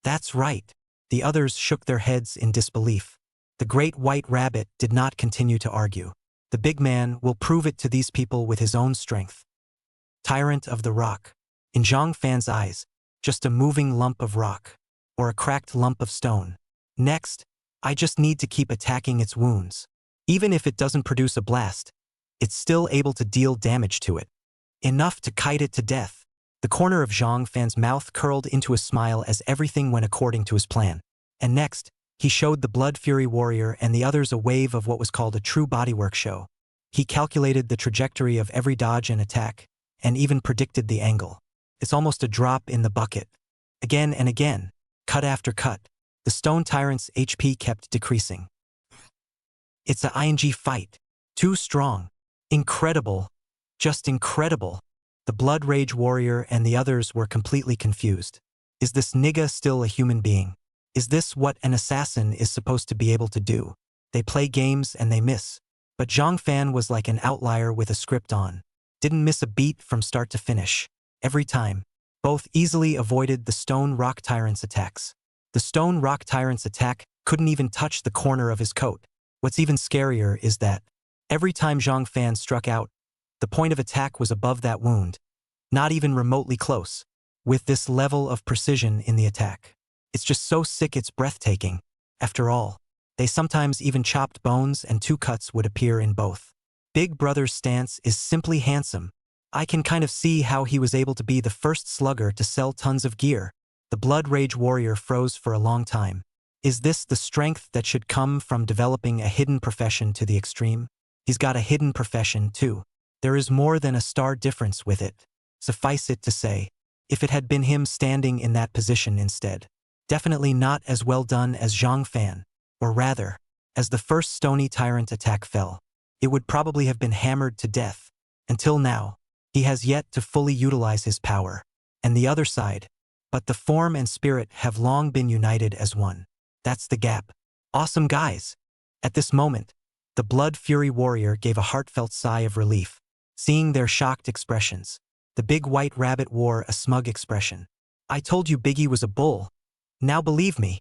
That's right. The others shook their heads in disbelief. The great white rabbit did not continue to argue. The big man will prove it to these people with his own strength. Tyrant of the Rock. In Zhang Fan's eyes, just a moving lump of rock. Or a cracked lump of stone. Next, I just need to keep attacking its wounds. Even if it doesn't produce a blast, it's still able to deal damage to it. Enough to kite it to death. The corner of Zhang Fan's mouth curled into a smile as everything went according to his plan. And next, he showed the Blood Fury warrior and the others a wave of what was called a true bodywork show. He calculated the trajectory of every dodge and attack, and even predicted the angle. It's almost a drop in the bucket. Again and again, cut after cut, the Stone Tyrant's HP kept decreasing. It's a ING fight. Too strong. Incredible. Just incredible. The Blood Rage warrior and the others were completely confused. Is this nigga still a human being? Is this what an assassin is supposed to be able to do? They play games and they miss. But Zhang Fan was like an outlier with a script on. Didn't miss a beat from start to finish. Every time. Both easily avoided the Stone Rock Tyrant's attacks. The Stone Rock Tyrant's attack couldn't even touch the corner of his coat. What's even scarier is that every time Zhang Fan struck out, the point of attack was above that wound. Not even remotely close. With this level of precision in the attack. It's just so sick it's breathtaking. After all, they sometimes even chopped bones and two cuts would appear in both. Big Brother's stance is simply handsome. I can kind of see how he was able to be the first slugger to sell tons of gear. The Blood Rage warrior froze for a long time. Is this the strength that should come from developing a hidden profession to the extreme? He's got a hidden profession too. There is more than a star difference with it. Suffice it to say, if it had been him standing in that position instead. Definitely not as well done as Zhang Fan, or rather, as the first Stony Tyrant attack fell. It would probably have been hammered to death. Until now, he has yet to fully utilize his power. And the other side, but the form and spirit have long been united as one. That's the gap. Awesome guys. At this moment, the Blood Fury warrior gave a heartfelt sigh of relief, seeing their shocked expressions. The big white rabbit wore a smug expression. I told you Biggie was a bull. Now believe me.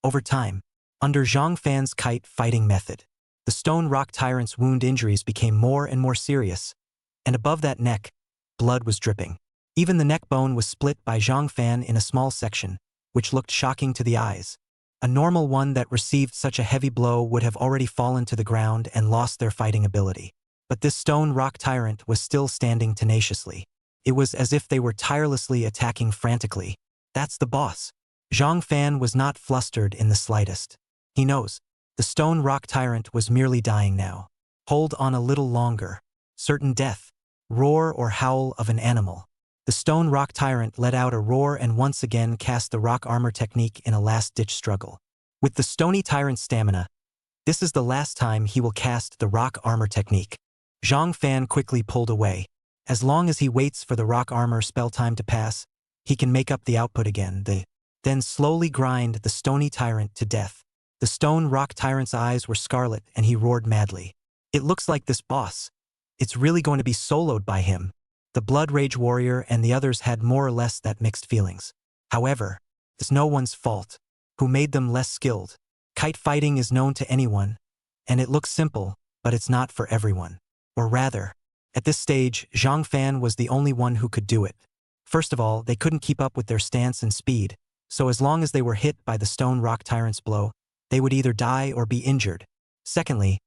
Over time, under Zhang Fan's kite fighting method, the Stone Rock Tyrant's wound injuries became more and more serious, and above that neck, blood was dripping. Even the neck bone was split by Zhang Fan in a small section, which looked shocking to the eyes. A normal one that received such a heavy blow would have already fallen to the ground and lost their fighting ability. But this Stone Rock Tyrant was still standing tenaciously. It was as if they were tirelessly attacking frantically. That's the boss. Zhang Fan was not flustered in the slightest. He knows. The Stone Rock Tyrant was merely dying now. Hold on a little longer. Certain death. Roar or howl of an animal. The Stone Rock Tyrant let out a roar and once again cast the rock armor technique in a last-ditch struggle. With the Stony Tyrant's stamina, this is the last time he will cast the rock armor technique. Zhang Fan quickly pulled away. As long as he waits for the rock armor spell time to pass, he can make up the output again. Then slowly grind the Stony Tyrant to death. The Stone Rock Tyrant's eyes were scarlet and he roared madly. It looks like this boss. It's really going to be soloed by him. The Blood Rage warrior and the others had more or less that mixed feelings. However, it's no one's fault. Who made them less skilled? Kite fighting is known to anyone, and it looks simple, but it's not for everyone. Or rather, at this stage, Zhang Fan was the only one who could do it. First of all, they couldn't keep up with their stance and speed, so as long as they were hit by the Stone Rock Tyrant's blow, they would either die or be injured. Secondly,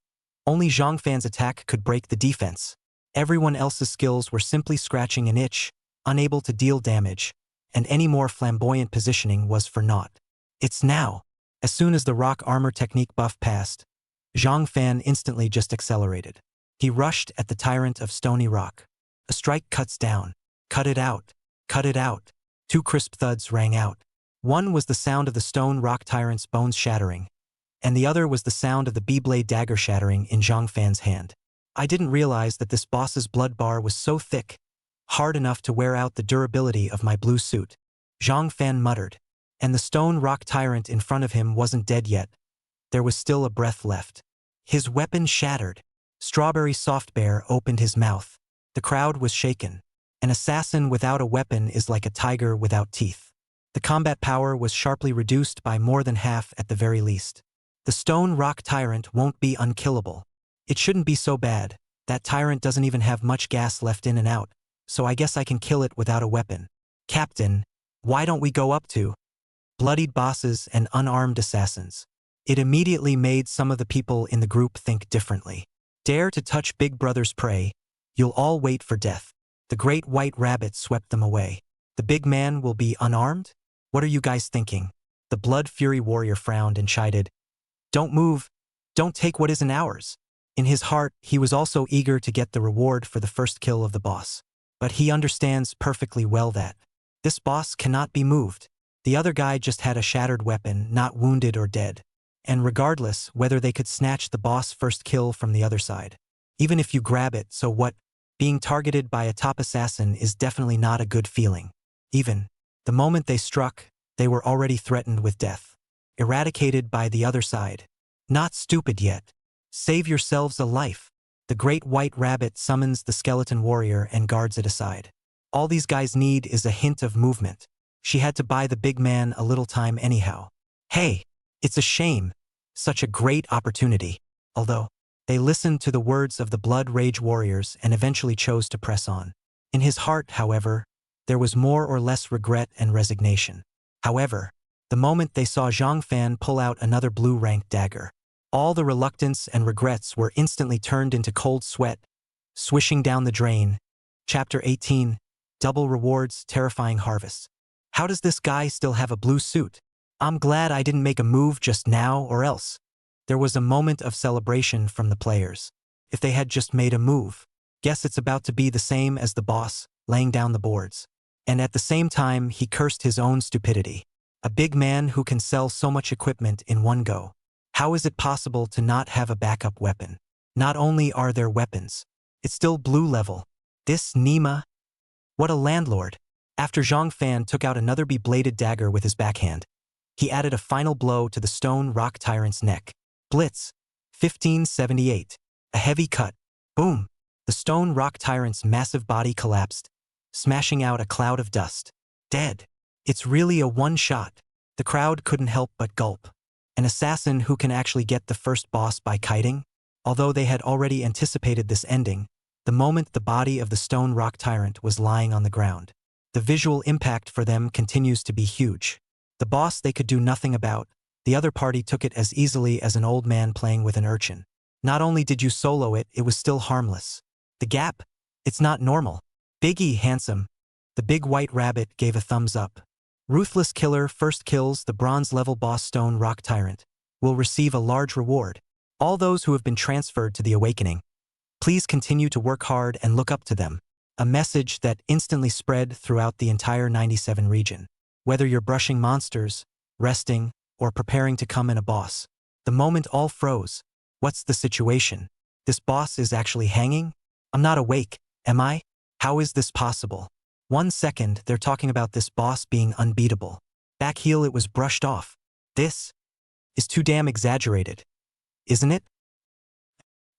only Zhang Fan's attack could break the defense. Everyone else's skills were simply scratching an itch, unable to deal damage, and any more flamboyant positioning was for naught. It's now. As soon as the rock armor technique buff passed, Zhang Fan instantly just accelerated. He rushed at the tyrant of stony rock. A strike cuts down. Cut it out. Cut it out. Two crisp thuds rang out. One was the sound of the stone rock tyrant's bones shattering, and the other was the sound of the B-blade dagger shattering in Zhang Fan's hand. I didn't realize that this boss's blood bar was so thick, hard enough to wear out the durability of my blue suit. Zhang Fan muttered, and the stone rock tyrant in front of him wasn't dead yet. There was still a breath left. His weapon shattered. Strawberry Soft Bear opened his mouth. The crowd was shaken. An assassin without a weapon is like a tiger without teeth. The combat power was sharply reduced by more than half at the very least. The stone rock tyrant won't be unkillable. It shouldn't be so bad. That tyrant doesn't even have much gas left in and out, so I guess I can kill it without a weapon. Captain, why don't we go up to bloodied bosses and unarmed assassins? It immediately made some of the people in the group think differently. Dare to touch Big Brother's prey, you'll all wait for death. The great white rabbit swept them away. The big man will be unarmed? What are you guys thinking? The Blood Fury warrior frowned and chided. Don't move. Don't take what isn't ours. In his heart, he was also eager to get the reward for the first kill of the boss. But he understands perfectly well that this boss cannot be moved. The other guy just had a shattered weapon, not wounded or dead. And regardless whether they could snatch the boss first kill from the other side. Even if you grab it, so what? Being targeted by a top assassin is definitely not a good feeling. Even the moment they struck, they were already threatened with death. Eradicated by the other side. Not stupid yet. Save yourselves a life. The great white rabbit summons the skeleton warrior and guards it aside. All these guys need is a hint of movement. She had to buy the big man a little time anyhow. Hey, it's a shame. Such a great opportunity. Although, they listened to the words of the Blood Rage warriors and eventually chose to press on. In his heart, however, there was more or less regret and resignation. However, the moment they saw Zhang Fan pull out another blue-ranked dagger, all the reluctance and regrets were instantly turned into cold sweat, swishing down the drain. Chapter 18, Double Rewards, Terrifying Harvests. How does this guy still have a blue suit? I'm glad I didn't make a move just now or else. There was a moment of celebration from the players. If they had just made a move, guess it's about to be the same as the boss, laying down the boards. And at the same time, he cursed his own stupidity. A big man who can sell so much equipment in one go. How is it possible to not have a backup weapon? Not only are there weapons, it's still blue level. This Nima? What a landlord. After Zhang Fan took out another bladed dagger with his backhand, he added a final blow to the stone rock tyrant's neck. Blitz. 1578. A heavy cut. Boom. The stone rock tyrant's massive body collapsed, smashing out a cloud of dust. Dead. It's really a one-shot. The crowd couldn't help but gulp. An assassin who can actually get the first boss by kiting? Although they had already anticipated this ending, the moment the body of the stone rock tyrant was lying on the ground, the visual impact for them continues to be huge. The boss they could do nothing about, the other party took it as easily as an old man playing with an urchin. Not only did you solo it, it was still harmless. The gap? It's not normal. Biggie handsome. The big white rabbit gave a thumbs up. Ruthless Killer first kills the bronze-level boss stone rock tyrant. Will receive a large reward. All those who have been transferred to the awakening. Please continue to work hard and look up to them. A message that instantly spread throughout the entire 97 region. Whether you're brushing monsters, resting, or preparing to come in a boss. The moment all froze. What's the situation? This boss is actually hanging? I'm not awake, am I? How is this possible? 1 second, they're talking about this boss being unbeatable. Back heel it was brushed off. This is too damn exaggerated. Isn't it?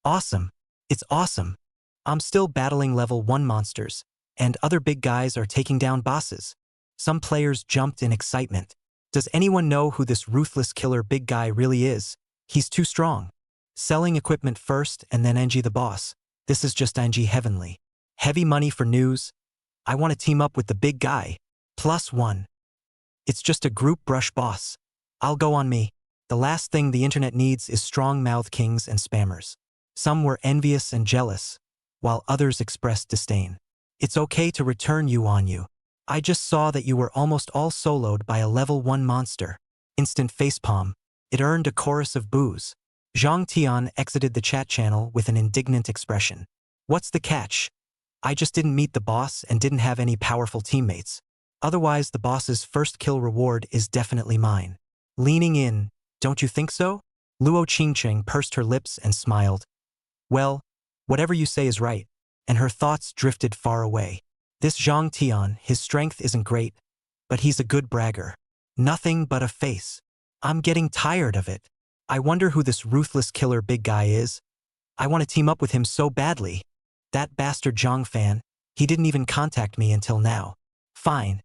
Awesome. It's awesome. I'm still battling level 1 monsters, and other big guys are taking down bosses. Some players jumped in excitement. Does anyone know who this Ruthless Killer big guy really is? He's too strong. Selling equipment first and then NG the boss. This is just NG heavenly. Heavy money for news. I want to team up with the big guy. +1. It's just a group brush boss. I'll go on me. The last thing the internet needs is strong-mouthed kings and spammers. Some were envious and jealous, while others expressed disdain. It's okay to return you on you. I just saw that you were almost all soloed by a level 1 monster. Instant facepalm. It earned a chorus of boos. Zhang Tian exited the chat channel with an indignant expression. What's the catch? I just didn't meet the boss and didn't have any powerful teammates. Otherwise, the boss's first kill reward is definitely mine. Leaning in, don't you think so? Luo Qingcheng pursed her lips and smiled. Well, whatever you say is right. And her thoughts drifted far away. This Zhang Tian, his strength isn't great, but he's a good bragger. Nothing but a face. I'm getting tired of it. I wonder who this ruthless killer big guy is. I want to team up with him so badly. That bastard Zhang Fan, he didn't even contact me until now. Fine.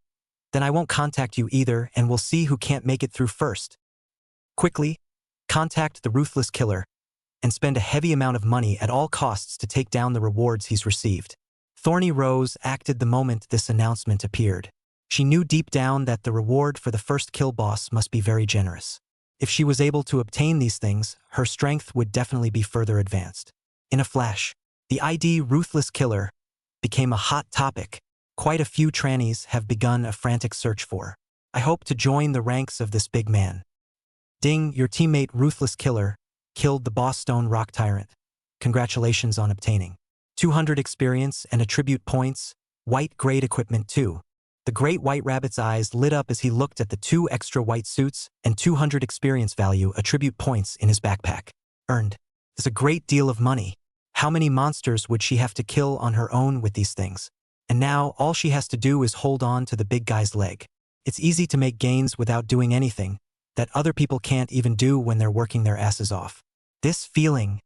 Then I won't contact you either, and we'll see who can't make it through first. Quickly, contact the ruthless killer, and spend a heavy amount of money at all costs to take down the rewards he's received. Thorny Rose acted the moment this announcement appeared. She knew deep down that the reward for the first kill boss must be very generous. If she was able to obtain these things, her strength would definitely be further advanced. In a flash, the ID Ruthless Killer became a hot topic. Quite a few trannies have begun a frantic search for. I hope to join the ranks of this big man. Ding, your teammate Ruthless Killer killed the boss Stone Rock Tyrant. Congratulations on obtaining 200 experience and attribute points, white grade equipment too. The great white rabbit's eyes lit up as he looked at the 2 extra white suits and 200 experience value attribute points in his backpack. Earned. Is a great deal of money. How many monsters would she have to kill on her own with these things? And now all she has to do is hold on to the big guy's leg. It's easy to make gains without doing anything that other people can't even do when they're working their asses off. This feeling,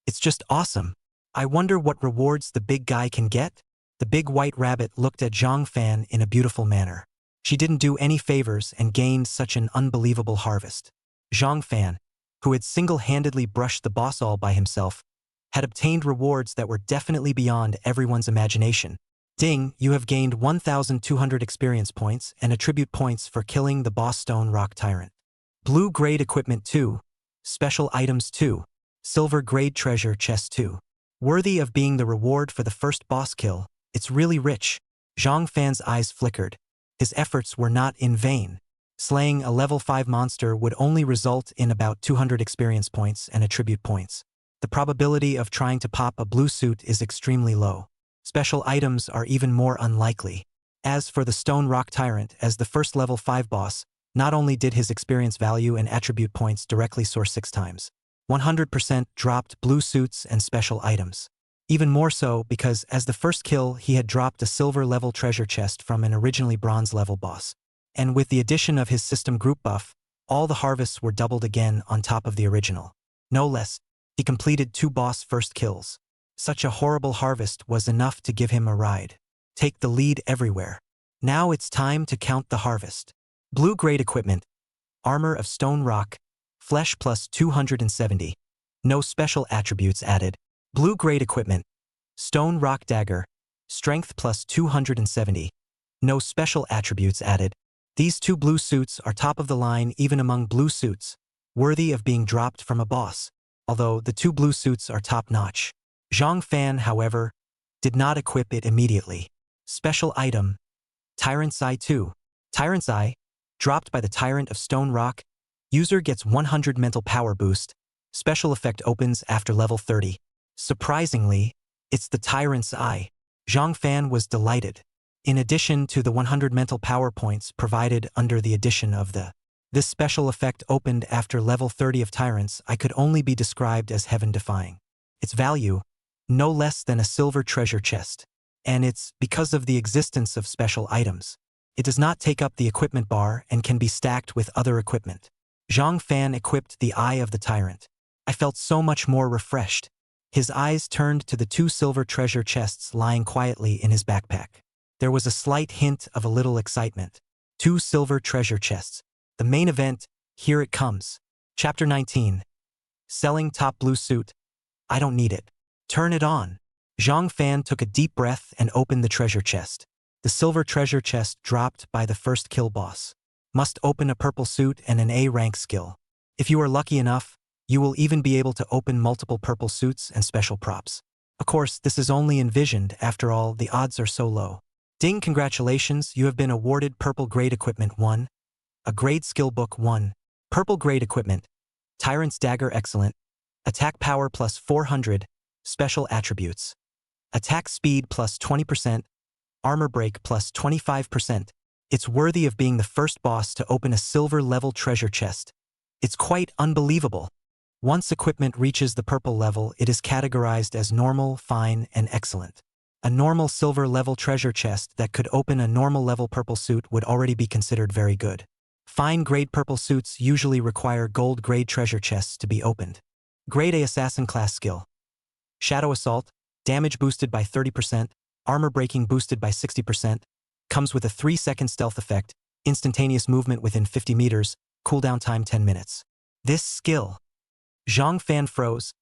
it's just awesome. I wonder what rewards the big guy can get? The big white rabbit looked at Zhang Fan in a beautiful manner. She didn't do any favors and gained such an unbelievable harvest. Zhang Fan, who had single-handedly brushed the boss all by himself, had obtained rewards that were definitely beyond everyone's imagination. Ding, you have gained 1,200 experience points and attribute points for killing the boss Stone Rock Tyrant. Blue grade equipment 2, special items 2, silver grade treasure chest 2. Worthy of being the reward for the first boss kill, it's really rich. Zhang Fan's eyes flickered. His efforts were not in vain. Slaying a level 5 monster would only result in about 200 experience points and attribute points. The probability of trying to pop a blue suit is extremely low. Special items are even more unlikely. As for the Stone Rock Tyrant, as the first level 5 boss, not only did his experience value and attribute points directly soar 6 times, 100% dropped blue suits and special items. Even more so because as the first kill he had dropped a silver level treasure chest from an originally bronze level boss. And with the addition of his system group buff, all the harvests were doubled again on top of the original. No less, he completed 2 boss first kills. Such a horrible harvest was enough to give him a ride. Take the lead everywhere. Now it's time to count the harvest. Blue grade equipment. Armor of stone rock. Flesh plus 270. No special attributes added. Blue grade equipment. Stone rock dagger. Strength plus 270. No special attributes added. These 2 blue suits are top of the line even among blue suits, worthy of being dropped from a boss, although the 2 blue suits are top-notch. Zhang Fan, however, did not equip it immediately. Special item. Tyrant's Eye 2. Tyrant's Eye, dropped by the Tyrant of Stone Rock. User gets 100 mental power boost. Special effect opens after level 30. Surprisingly, it's the Tyrant's Eye. Zhang Fan was delighted. In addition to the 100 mental power points provided under the addition of this special effect opened after level 30 of Tyrants, I could only be described as heaven-defying. Its value, no less than a silver treasure chest. And it's because of the existence of special items. It does not take up the equipment bar and can be stacked with other equipment. Zhang Fan equipped the Eye of the Tyrant. I felt so much more refreshed. His eyes turned to the 2 silver treasure chests lying quietly in his backpack. There was a slight hint of a little excitement. 2 silver treasure chests. The main event, here it comes. Chapter 19. Selling top blue suit. I don't need it. Turn it on. Zhang Fan took a deep breath and opened the treasure chest. The silver treasure chest dropped by the first kill boss. Must open a purple suit and an A rank skill. If you are lucky enough, you will even be able to open multiple purple suits and special props. Of course, this is only envisioned, after all, the odds are so low. Ding, congratulations, you have been awarded Purple Grade Equipment 1, a Grade Skill Book 1. Purple Grade Equipment, Tyrant's Dagger Excellent, Attack Power plus 400, Special Attributes. Attack Speed plus 20%, Armor Break plus 25%. It's worthy of being the first boss to open a silver-level treasure chest. It's quite unbelievable. Once equipment reaches the purple level, it is categorized as normal, fine, and excellent. A normal silver-level treasure chest that could open a normal-level purple suit would already be considered very good. Fine-grade purple suits usually require gold-grade treasure chests to be opened. Grade A Assassin Class Skill. Shadow Assault, damage boosted by 30%, armor breaking boosted by 60%, comes with a 3-second stealth effect, instantaneous movement within 50 meters, cooldown time 10 minutes. This skill. Zhang Fan froze,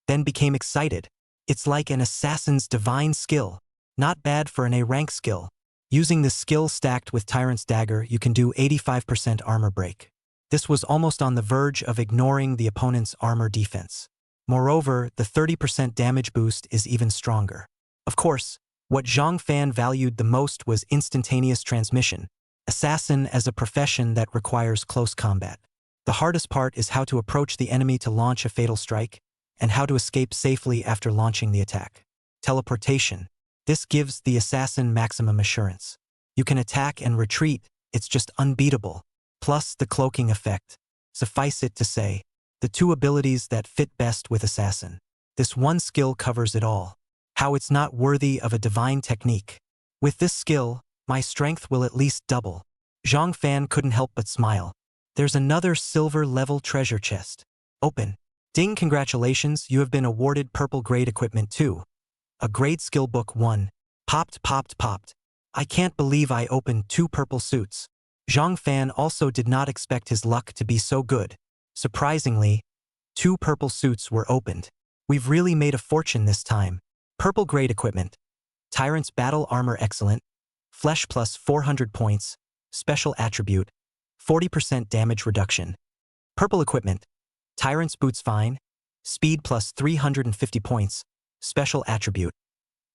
then became excited. It's like an assassin's divine skill. Not bad for an A-rank skill. Using this skill stacked with Tyrant's Dagger, you can do 85% armor break. This was almost on the verge of ignoring the opponent's armor defense. Moreover, the 30% damage boost is even stronger. Of course, what Zhang Fan valued the most was instantaneous transmission, assassin as a profession that requires close combat. The hardest part is how to approach the enemy to launch a fatal strike, and how to escape safely after launching the attack. Teleportation. This gives the assassin maximum assurance. You can attack and retreat, it's just unbeatable. Plus the cloaking effect. Suffice it to say, the two abilities that fit best with assassin. This one skill covers it all. How it's not worthy of a divine technique. With this skill, my strength will at least double. Zhang Fan couldn't help but smile. There's another silver-level treasure chest. Open. Ding, congratulations, you have been awarded Purple Grade Equipment 2. A Grade Skill Book 1. Popped. I can't believe I opened 2 purple suits. Zhang Fan also did not expect his luck to be so good. Surprisingly, 2 purple suits were opened. We've really made a fortune this time. Purple Grade Equipment. Tyrant's Battle Armor Excellent. Flesh plus 400 points. Special Attribute. 40% damage reduction. Purple Equipment. Tyrant's Boots Fine. Speed plus 350 points. Special Attribute.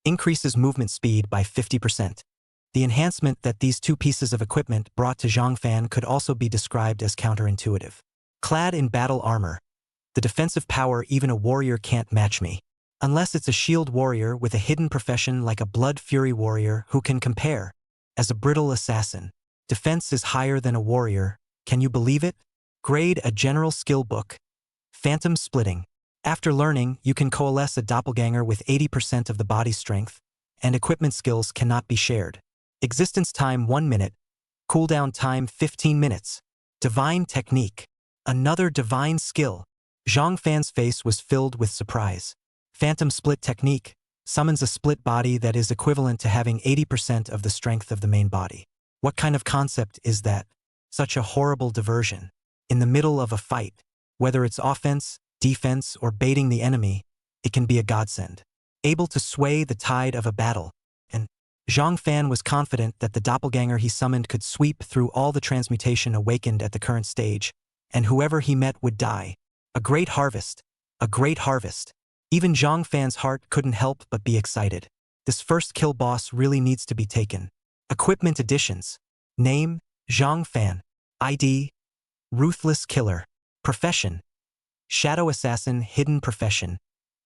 Increases movement speed by 50%. The enhancement that these 2 pieces of equipment brought to Zhang Fan could also be described as counterintuitive. Clad in battle armor. The defensive power even a warrior can't match me. Unless it's a shield warrior with a hidden profession like a blood fury warrior who can compare. As a brittle assassin. Defense is higher than a warrior. Can you believe it? Grade A General Skill Book. Phantom Splitting. After learning, you can coalesce a doppelganger with 80% of the body strength, and equipment skills cannot be shared. Existence time 1 minute. Cooldown time 15 minutes. Divine Technique. Another divine skill. Zhang Fan's face was filled with surprise. Phantom Split Technique summons a split body that is equivalent to having 80% of the strength of the main body. What kind of concept is that? Such a horrible diversion. In the middle of a fight, whether it's offense, defense, or baiting the enemy, it can be a godsend. Able to sway the tide of a battle. And Zhang Fan was confident that the doppelganger he summoned could sweep through all the transmutation awakened at the current stage, and whoever he met would die. A great harvest. A great harvest. Even Zhang Fan's heart couldn't help but be excited. This first kill boss really needs to be taken. Equipment additions. Name, Zhang Fan. ID, Ruthless Killer. Profession, Shadow Assassin Hidden Profession.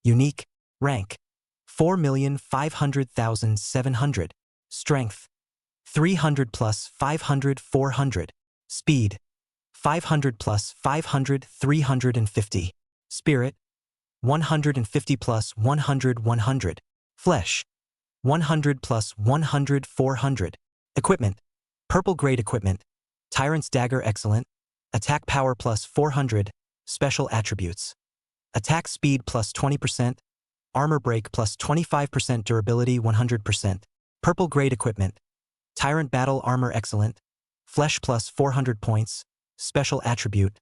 Unique, Rank, 4,500,700. Strength, 300 plus 500 400. Speed, 500 plus 500 350. Spirit, 150 plus 100 100. Flesh, 100 plus 100 400. Equipment. Purple Grade Equipment. Tyrant's Dagger Excellent. Attack Power plus 400. Special Attributes. Attack Speed plus 20%. Armor Break plus 25% Durability 100%. Purple Grade Equipment. Tyrant Battle Armor Excellent. Flesh plus 400 points. Special Attribute.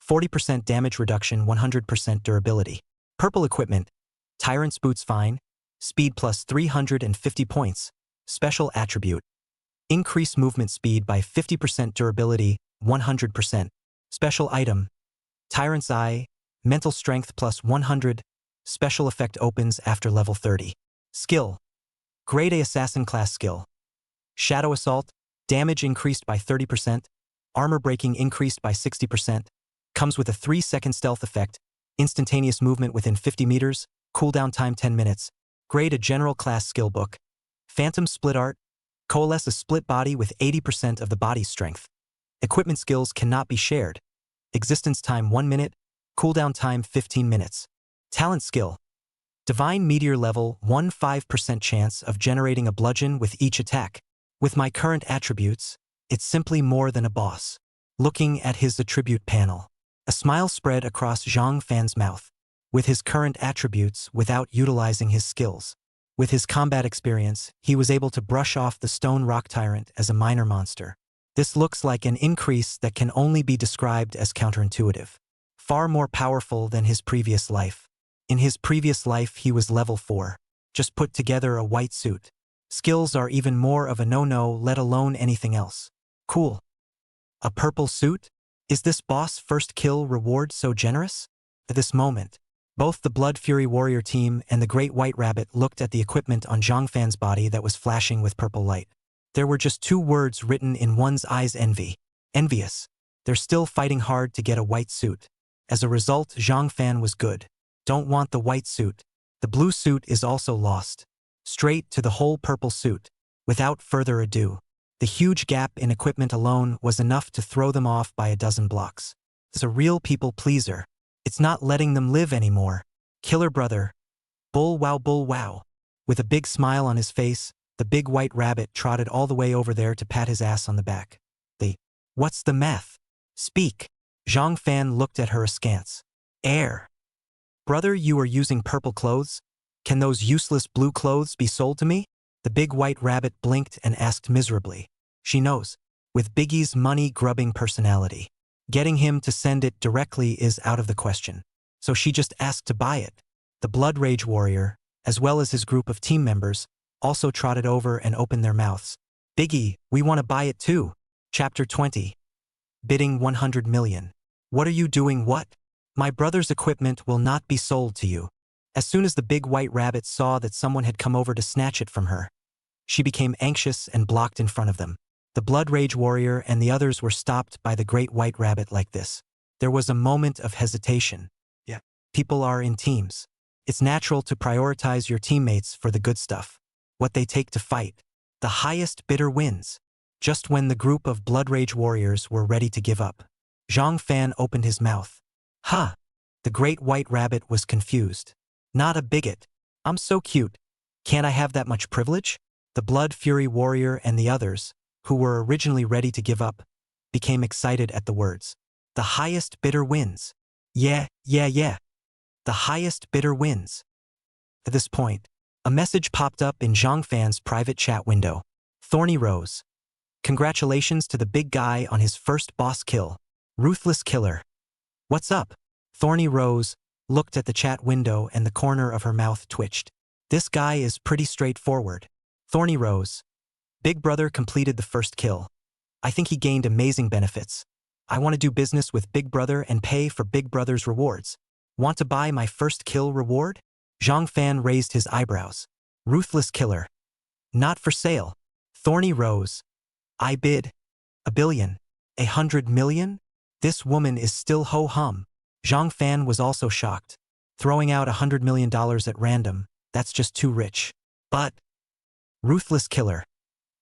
40% damage reduction 100% durability. Purple Equipment. Tyrant's Boots Fine. Speed plus 350 points. Special Attribute. Increase movement speed by 50% durability, 100%. Special Item. Tyrant's Eye. Mental Strength plus 100. Special effect opens after level 30. Skill. Grade A Assassin class skill. Shadow Assault. Damage increased by 30%. Armor breaking increased by 60%. Comes with a 3-second stealth effect. Instantaneous movement within 50 meters. Cooldown time 10 minutes. Grade A general class skill book. Phantom Split Art. Coalesce a split body with 80% of the body's strength. Equipment skills cannot be shared. Existence time 1 minute. Cooldown time 15 minutes. Talent skill. Divine Meteor level 1-5% chance of generating a bludgeon with each attack. With my current attributes, it's simply more than a boss. Looking at his attribute panel. A smile spread across Zhang Fan's mouth. With his current attributes without utilizing his skills. With his combat experience, he was able to brush off the stone rock tyrant as a minor monster. This looks like an increase that can only be described as counterintuitive. Far more powerful than his previous life. In his previous life he was level 4. Just put together a white suit. Skills are even more of a no-no, let alone anything else. Cool. A purple suit? Is this boss first kill reward so generous? At this moment, both the Blood Fury Warrior team and the Great White Rabbit looked at the equipment on Zhang Fan's body that was flashing with purple light. There were just 2 words written in one's eyes: envy. Envious. They're still fighting hard to get a white suit. As a result, Zhang Fan was good. Don't want the white suit. The blue suit is also lost. Straight to the whole purple suit. Without further ado. The huge gap in equipment alone was enough to throw them off by a dozen blocks. It's a real people pleaser. It's not letting them live anymore. Killer brother. Bull wow. With a big smile on his face, the big white rabbit trotted all the way over there to pat his ass on the back. What's the math? Speak. Zhang Fan looked at her askance. Air. Brother, you are using purple clothes? Can those useless blue clothes be sold to me? The big white rabbit blinked and asked miserably. She knows. With Biggie's money-grubbing personality. Getting him to send it directly is out of the question. So she just asked to buy it. The Blood Rage Warrior, as well as his group of team members, also trotted over and opened their mouths. Biggie, we want to buy it too. Chapter 20. Bidding 100 million. What are you doing? What? My brother's equipment will not be sold to you. As soon as the big white rabbit saw that someone had come over to snatch it from her, she became anxious and blocked in front of them. The Blood Rage Warrior and the others were stopped by the Great White Rabbit like this. There was a moment of hesitation. Yeah. People are in teams. It's natural to prioritize your teammates for the good stuff. What they take to fight. The highest bidder wins. Just when the group of Blood Rage Warriors were ready to give up, Zhang Fan opened his mouth. Huh. The Great White Rabbit was confused. Not a bigot. I'm so cute. Can't I have that much privilege? The Blood Fury Warrior and the others, who were originally ready to give up, became excited at the words. The highest bidder wins. Yeah. The highest bidder wins. At this point, a message popped up in Zhang Fan's private chat window. Thorny Rose. Congratulations to the big guy on his first boss kill. Ruthless killer. What's up? Thorny Rose looked at the chat window and the corner of her mouth twitched. This guy is pretty straightforward. Thorny Rose. Big Brother completed the first kill. I think he gained amazing benefits. I want to do business with Big Brother and pay for Big Brother's rewards. Want to buy my first kill reward? Zhang Fan raised his eyebrows. Ruthless killer. Not for sale. Thorny Rose. I bid. 1 billion. 100 million? This woman is still ho-hum. Zhang Fan was also shocked. Throwing out $100 million at random, that's just too rich. But Ruthless killer.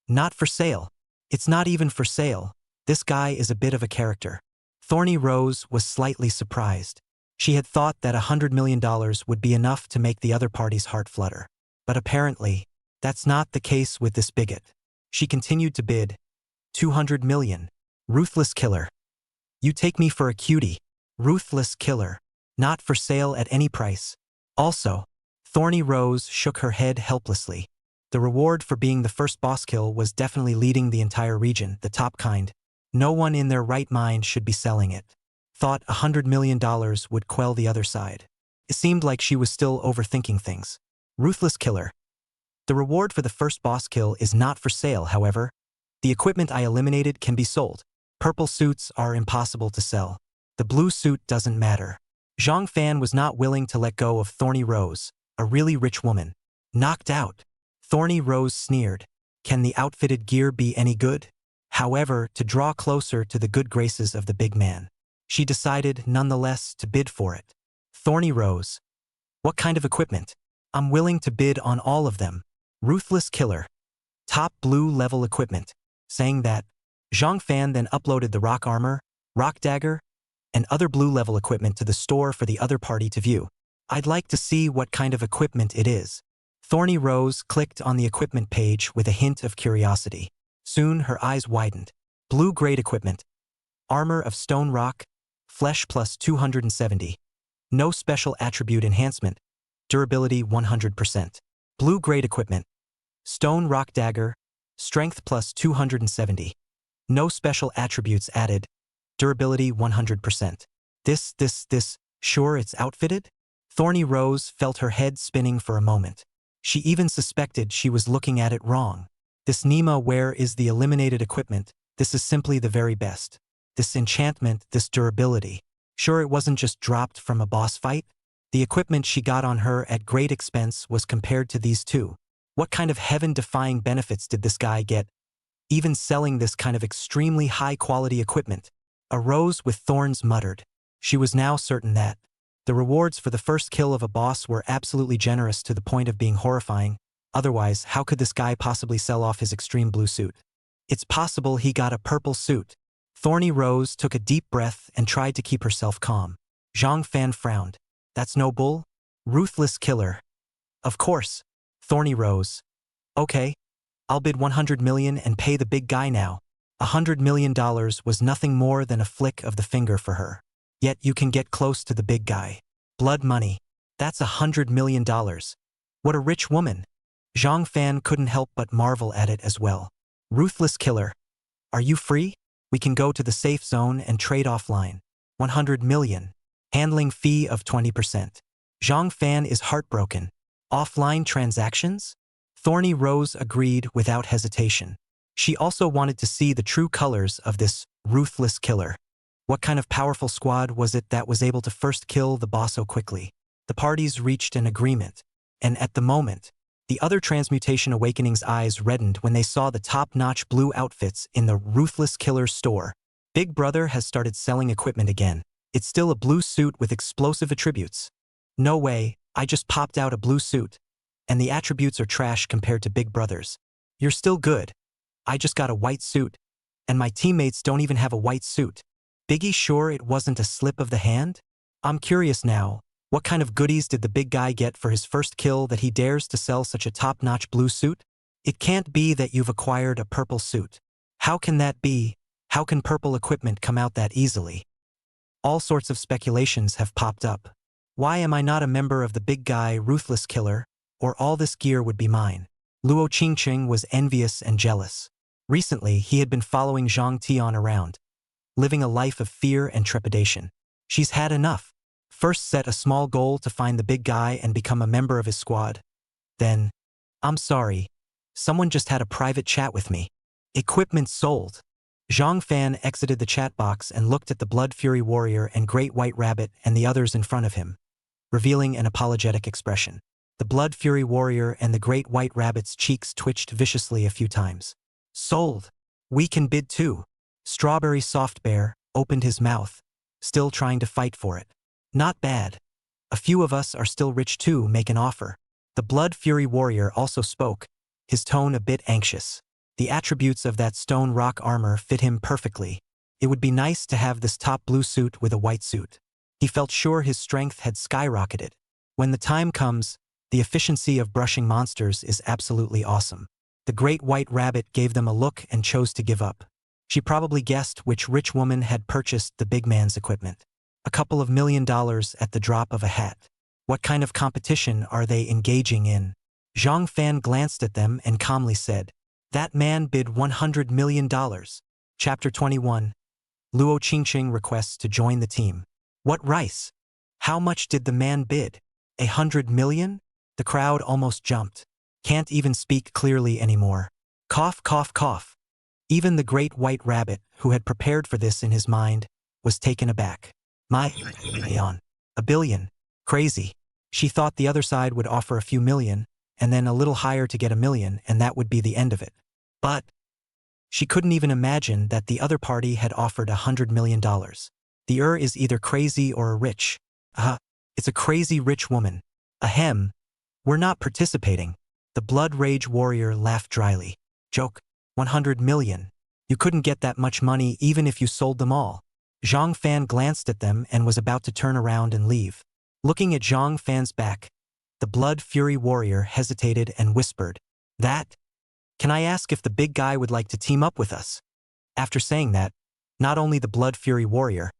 Not for sale. It's not even for sale. This guy is a bit of a character. Thorny Rose was slightly surprised. She had thought that $100 million would be enough to make the other party's heart flutter. But apparently, that's not the case with this bigot. She continued to bid. 200 million. Ruthless killer. You take me for a cutie. Ruthless killer. Not for sale at any price. Also, Thorny Rose shook her head helplessly. The reward for being the first boss kill was definitely leading the entire region, the top kind. No one in their right mind should be selling it. Thought $100 million would quell the other side. It seemed like she was still overthinking things. Ruthless killer. The reward for the first boss kill is not for sale, however. The equipment I eliminated can be sold. Purple suits are impossible to sell. The blue suit doesn't matter. Zhang Fan was not willing to let go of Thorny Rose, a really rich woman. Knocked out. Thorny Rose sneered. Can the outfitted gear be any good? However, to draw closer to the good graces of the big man, she decided, nonetheless, to bid for it. Thorny Rose. What kind of equipment? I'm willing to bid on all of them. Ruthless killer. Top blue level equipment. Saying that, Zhang Fan then uploaded the rock armor, rock dagger, and other blue level equipment to the store for the other party to view. I'd like to see what kind of equipment it is. Thorny Rose clicked on the equipment page with a hint of curiosity. Soon her eyes widened. Blue-grade equipment. Armor of stone rock, flesh plus 270. No special attribute enhancement. Durability 100%. Blue-grade equipment. Stone rock dagger, strength plus 270. No special attributes added. Durability 100%. This, sure it's outfitted? Thorny Rose felt her head spinning for a moment. She even suspected she was looking at it wrong. This Nima where is the eliminated equipment? This is simply the very best. This enchantment, this durability. Sure it wasn't just dropped from a boss fight? The equipment she got on her at great expense was compared to these two. What kind of heaven-defying benefits did this guy get? Even selling this kind of extremely high-quality equipment. A rose with thorns muttered. She was now certain that the rewards for the first kill of a boss were absolutely generous to the point of being horrifying. Otherwise, how could this guy possibly sell off his extreme blue suit? It's possible he got a purple suit. Thorny Rose took a deep breath and tried to keep herself calm. Zhang Fan frowned. That's no bull? Ruthless killer. Of course. Thorny Rose. Okay. I'll bid 100 million and pay the big guy now. $100 million was nothing more than a flick of the finger for her. Yet you can get close to the big guy. Blood money. That's $100 million. What a rich woman. Zhang Fan couldn't help but marvel at it as well. Ruthless killer. Are you free? We can go to the safe zone and trade offline. 100 million. Handling fee of 20%. Zhang Fan is heartbroken. Offline transactions? Thorny Rose agreed without hesitation. She also wanted to see the true colors of this ruthless killer. What kind of powerful squad was it that was able to first kill the boss so quickly? The parties reached an agreement, and at the moment, the other Transmutation Awakening's eyes reddened when they saw the top-notch blue outfits in the Ruthless Killer's store. Big Brother has started selling equipment again. It's still a blue suit with explosive attributes. No way, I just popped out a blue suit. And the attributes are trash compared to Big Brother's. You're still good. I just got a white suit. And my teammates don't even have a white suit. Biggie sure it wasn't a slip of the hand? I'm curious now, what kind of goodies did the big guy get for his first kill that he dares to sell such a top-notch blue suit? It can't be that you've acquired a purple suit. How can that be? How can purple equipment come out that easily? All sorts of speculations have popped up. Why am I not a member of the big guy Ruthless Killer, or all this gear would be mine? Luo Qingqing was envious and jealous. Recently, he had been following Zhang Tian around, living a life of fear and trepidation. She's had enough. First set a small goal to find the big guy and become a member of his squad. Then, I'm sorry, someone just had a private chat with me. Equipment sold. Zhang Fan exited the chat box and looked at the Blood Fury Warrior and Great White Rabbit and the others in front of him, revealing an apologetic expression. The Blood Fury Warrior and the Great White Rabbit's cheeks twitched viciously a few times. Sold. We can bid too. Strawberry Soft Bear opened his mouth, still trying to fight for it. Not bad. A few of us are still rich too, make an offer. The Blood Fury Warrior also spoke, his tone a bit anxious. The attributes of that stone rock armor fit him perfectly. It would be nice to have this top blue suit with a white suit. He felt sure his strength had skyrocketed. When the time comes, the efficiency of brushing monsters is absolutely awesome. The Great White Rabbit gave them a look and chose to give up. She probably guessed which rich woman had purchased the big man's equipment. A couple of $1 million at the drop of a hat. What kind of competition are they engaging in? Zhang Fan glanced at them and calmly said, "That man bid $100 million. Chapter 21. Luo Qingqing requests to join the team. What rice? How much did the man bid? 100 million? The crowd almost jumped. Can't even speak clearly anymore. Cough, cough, cough. Even the Great White Rabbit, who had prepared for this in his mind, was taken aback. My, on. A billion. Crazy. She thought the other side would offer a few million, and then a little higher to get a million, and that would be the end of it. But she couldn't even imagine that the other party had offered $100 million. The is either crazy or a rich. It's a crazy rich woman. Ahem. We're not participating. The blood rage warrior laughed dryly. Joke. 100 million. You couldn't get that much money even if you sold them all. Zhang Fan glanced at them and was about to turn around and leave. Looking at Zhang Fan's back, the blood fury warrior hesitated and whispered, "That? Can I ask if the big guy would like to team up with us?" After saying that, not only the blood fury warrior,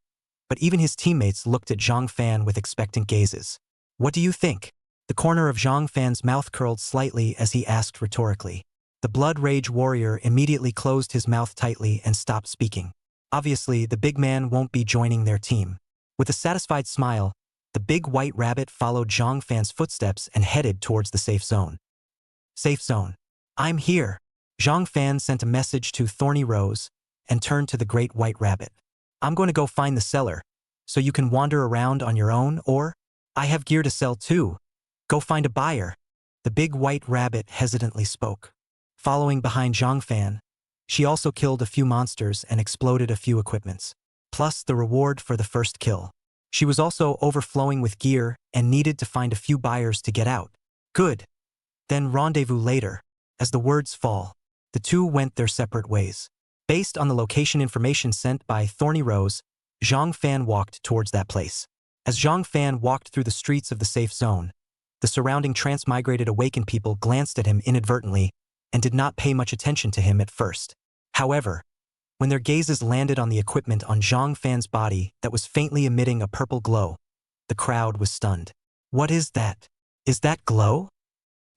but even his teammates looked at Zhang Fan with expectant gazes. "What do you think?" The corner of Zhang Fan's mouth curled slightly as he asked rhetorically. The blood rage warrior immediately closed his mouth tightly and stopped speaking. Obviously, the big man won't be joining their team. With a satisfied smile, the big white rabbit followed Zhang Fan's footsteps and headed towards the safe zone. Safe zone. I'm here. Zhang Fan sent a message to Thorny Rose and turned to the great white rabbit. I'm going to go find the seller, so you can wander around on your own, or I have gear to sell too. Go find a buyer. The big white rabbit hesitantly spoke. Following behind Zhang Fan, she also killed a few monsters and exploded a few equipments, plus the reward for the first kill. She was also overflowing with gear and needed to find a few buyers to get out. Good. Then rendezvous later. As the words fall, the two went their separate ways. Based on the location information sent by Thorny Rose, Zhang Fan walked towards that place. As Zhang Fan walked through the streets of the safe zone, the surrounding transmigrated awakened people glanced at him inadvertently and did not pay much attention to him at first. However, when their gazes landed on the equipment on Zhang Fan's body that was faintly emitting a purple glow, the crowd was stunned. What is that? Is that glow?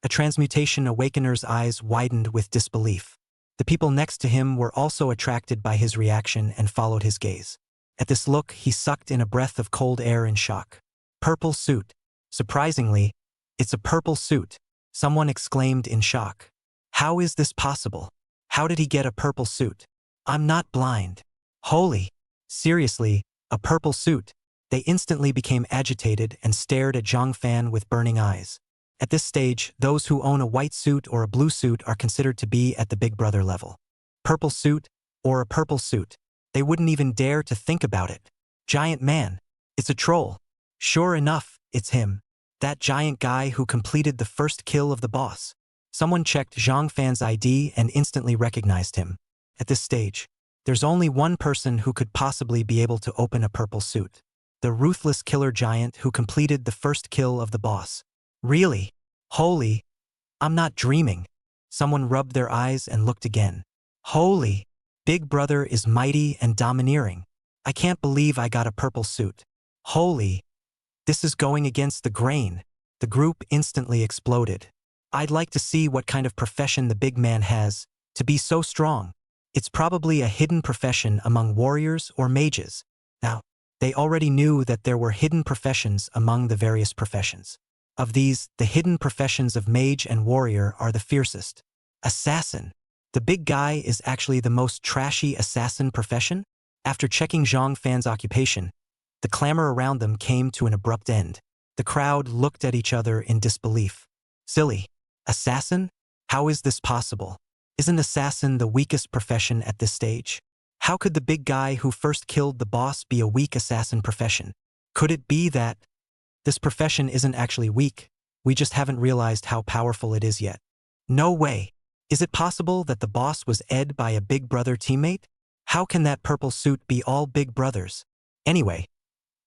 A transmutation awakener's eyes widened with disbelief. The people next to him were also attracted by his reaction and followed his gaze. At this look, he sucked in a breath of cold air in shock. Purple suit. Surprisingly, it's a purple suit. Someone exclaimed in shock. How is this possible? How did he get a purple suit? I'm not blind. Holy. Seriously, a purple suit. They instantly became agitated and stared at Zhang Fan with burning eyes. At this stage, those who own a white suit or a blue suit are considered to be at the Big Brother level. Purple suit or a purple suit. They wouldn't even dare to think about it. Giant man. It's a troll. Sure enough, it's him. That giant guy who completed the first kill of the boss. Someone checked Zhang Fan's ID and instantly recognized him. At this stage, there's only one person who could possibly be able to open a purple suit. The Ruthless killer giant who completed the first kill of the boss. Really? Holy. I'm not dreaming. Someone rubbed their eyes and looked again. Holy. Big Brother is mighty and domineering. I can't believe I got a purple suit. Holy. This is going against the grain. The group instantly exploded. I'd like to see what kind of profession the big man has to be so strong. It's probably a hidden profession among warriors or mages. Now, they already knew that there were hidden professions among the various professions. Of these, the hidden professions of mage and warrior are the fiercest. Assassin. The big guy is actually the most trashy assassin profession? After checking Zhang Fan's occupation, the clamor around them came to an abrupt end. The crowd looked at each other in disbelief. Silly. Assassin? How is this possible? Isn't assassin the weakest profession at this stage? How could the big guy who first killed the boss be a weak assassin profession? Could it be that this profession isn't actually weak, we just haven't realized how powerful it is yet? No way. Is it possible that the boss was Ed by a Big Brother teammate? How can that purple suit be all Big Brothers? Anyway,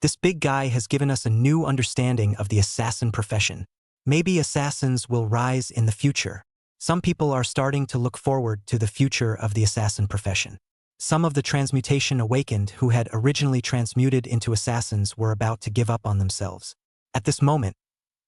this big guy has given us a new understanding of the assassin profession. Maybe assassins will rise in the future. Some people are starting to look forward to the future of the assassin profession. Some of the transmutation awakened who had originally transmuted into assassins were about to give up on themselves. At this moment,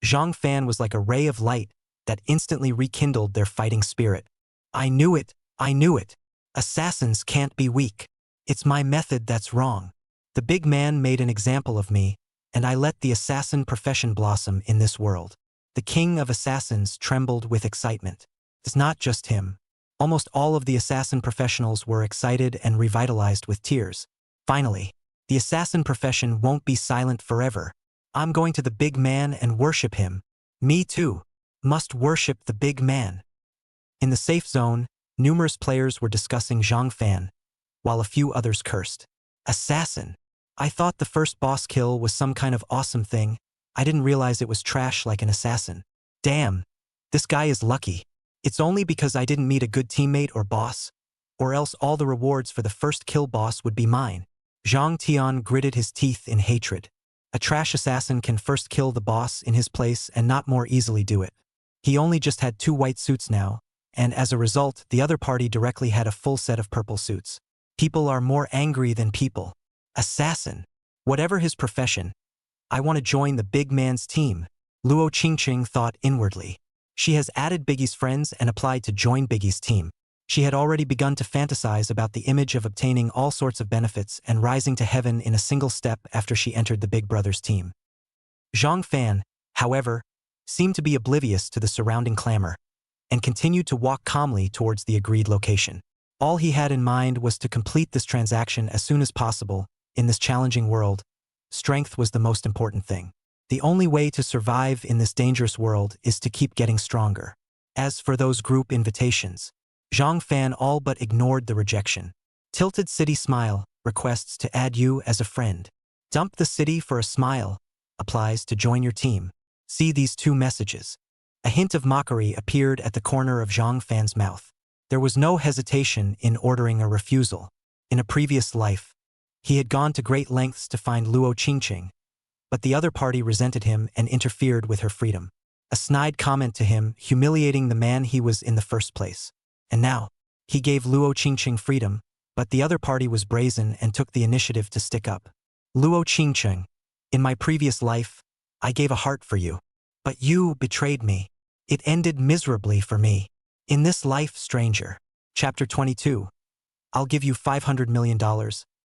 Zhang Fan was like a ray of light that instantly rekindled their fighting spirit. I knew it. I knew it. Assassins can't be weak. It's my method that's wrong. The big man made an example of me, and I let the assassin profession blossom in this world. The king of assassins trembled with excitement. It's not just him. Almost all of the assassin professionals were excited and revitalized with tears. Finally, the assassin profession won't be silent forever. I'm going to the big man and worship him. Me too. Must worship the big man. In the safe zone, numerous players were discussing Zhang Fan, while a few others cursed. Assassin. I thought the first boss kill was some kind of awesome thing. I didn't realize it was trash like an assassin. Damn. This guy is lucky. It's only because I didn't meet a good teammate or boss, or else all the rewards for the first kill boss would be mine. Zhang Tian gritted his teeth in hatred. A trash assassin can first kill the boss in his place and not more easily do it. He only just had 2 white suits now, and as a result, the other party directly had a full set of purple suits. People are more angry than people. Assassin. Whatever his profession, I want to join the big man's team, Luo Qingqing thought inwardly. She has added Biggie's friends and applied to join Biggie's team. She had already begun to fantasize about the image of obtaining all sorts of benefits and rising to heaven in a single step after she entered the Big Brother's team. Zhang Fan, however, seemed to be oblivious to the surrounding clamor, and continued to walk calmly towards the agreed location. All he had in mind was to complete this transaction as soon as possible. In this challenging world, strength was the most important thing. The only way to survive in this dangerous world is to keep getting stronger. As for those group invitations, Zhang Fan all but ignored the rejection. Tilted City Smile requests to add you as a friend. Dump the city for a smile applies to join your team. See these 2 messages. A hint of mockery appeared at the corner of Zhang Fan's mouth. There was no hesitation in ordering a refusal. In a previous life, he had gone to great lengths to find Luo Qingqing, but the other party resented him and interfered with her freedom. A snide comment to him, humiliating the man he was in the first place. And now, he gave Luo Qingqing freedom, but the other party was brazen and took the initiative to stick up. Luo Qingqing, in my previous life, I gave a heart for you. But you betrayed me. It ended miserably for me. In this life, stranger. Chapter 22. I'll give you $500 million.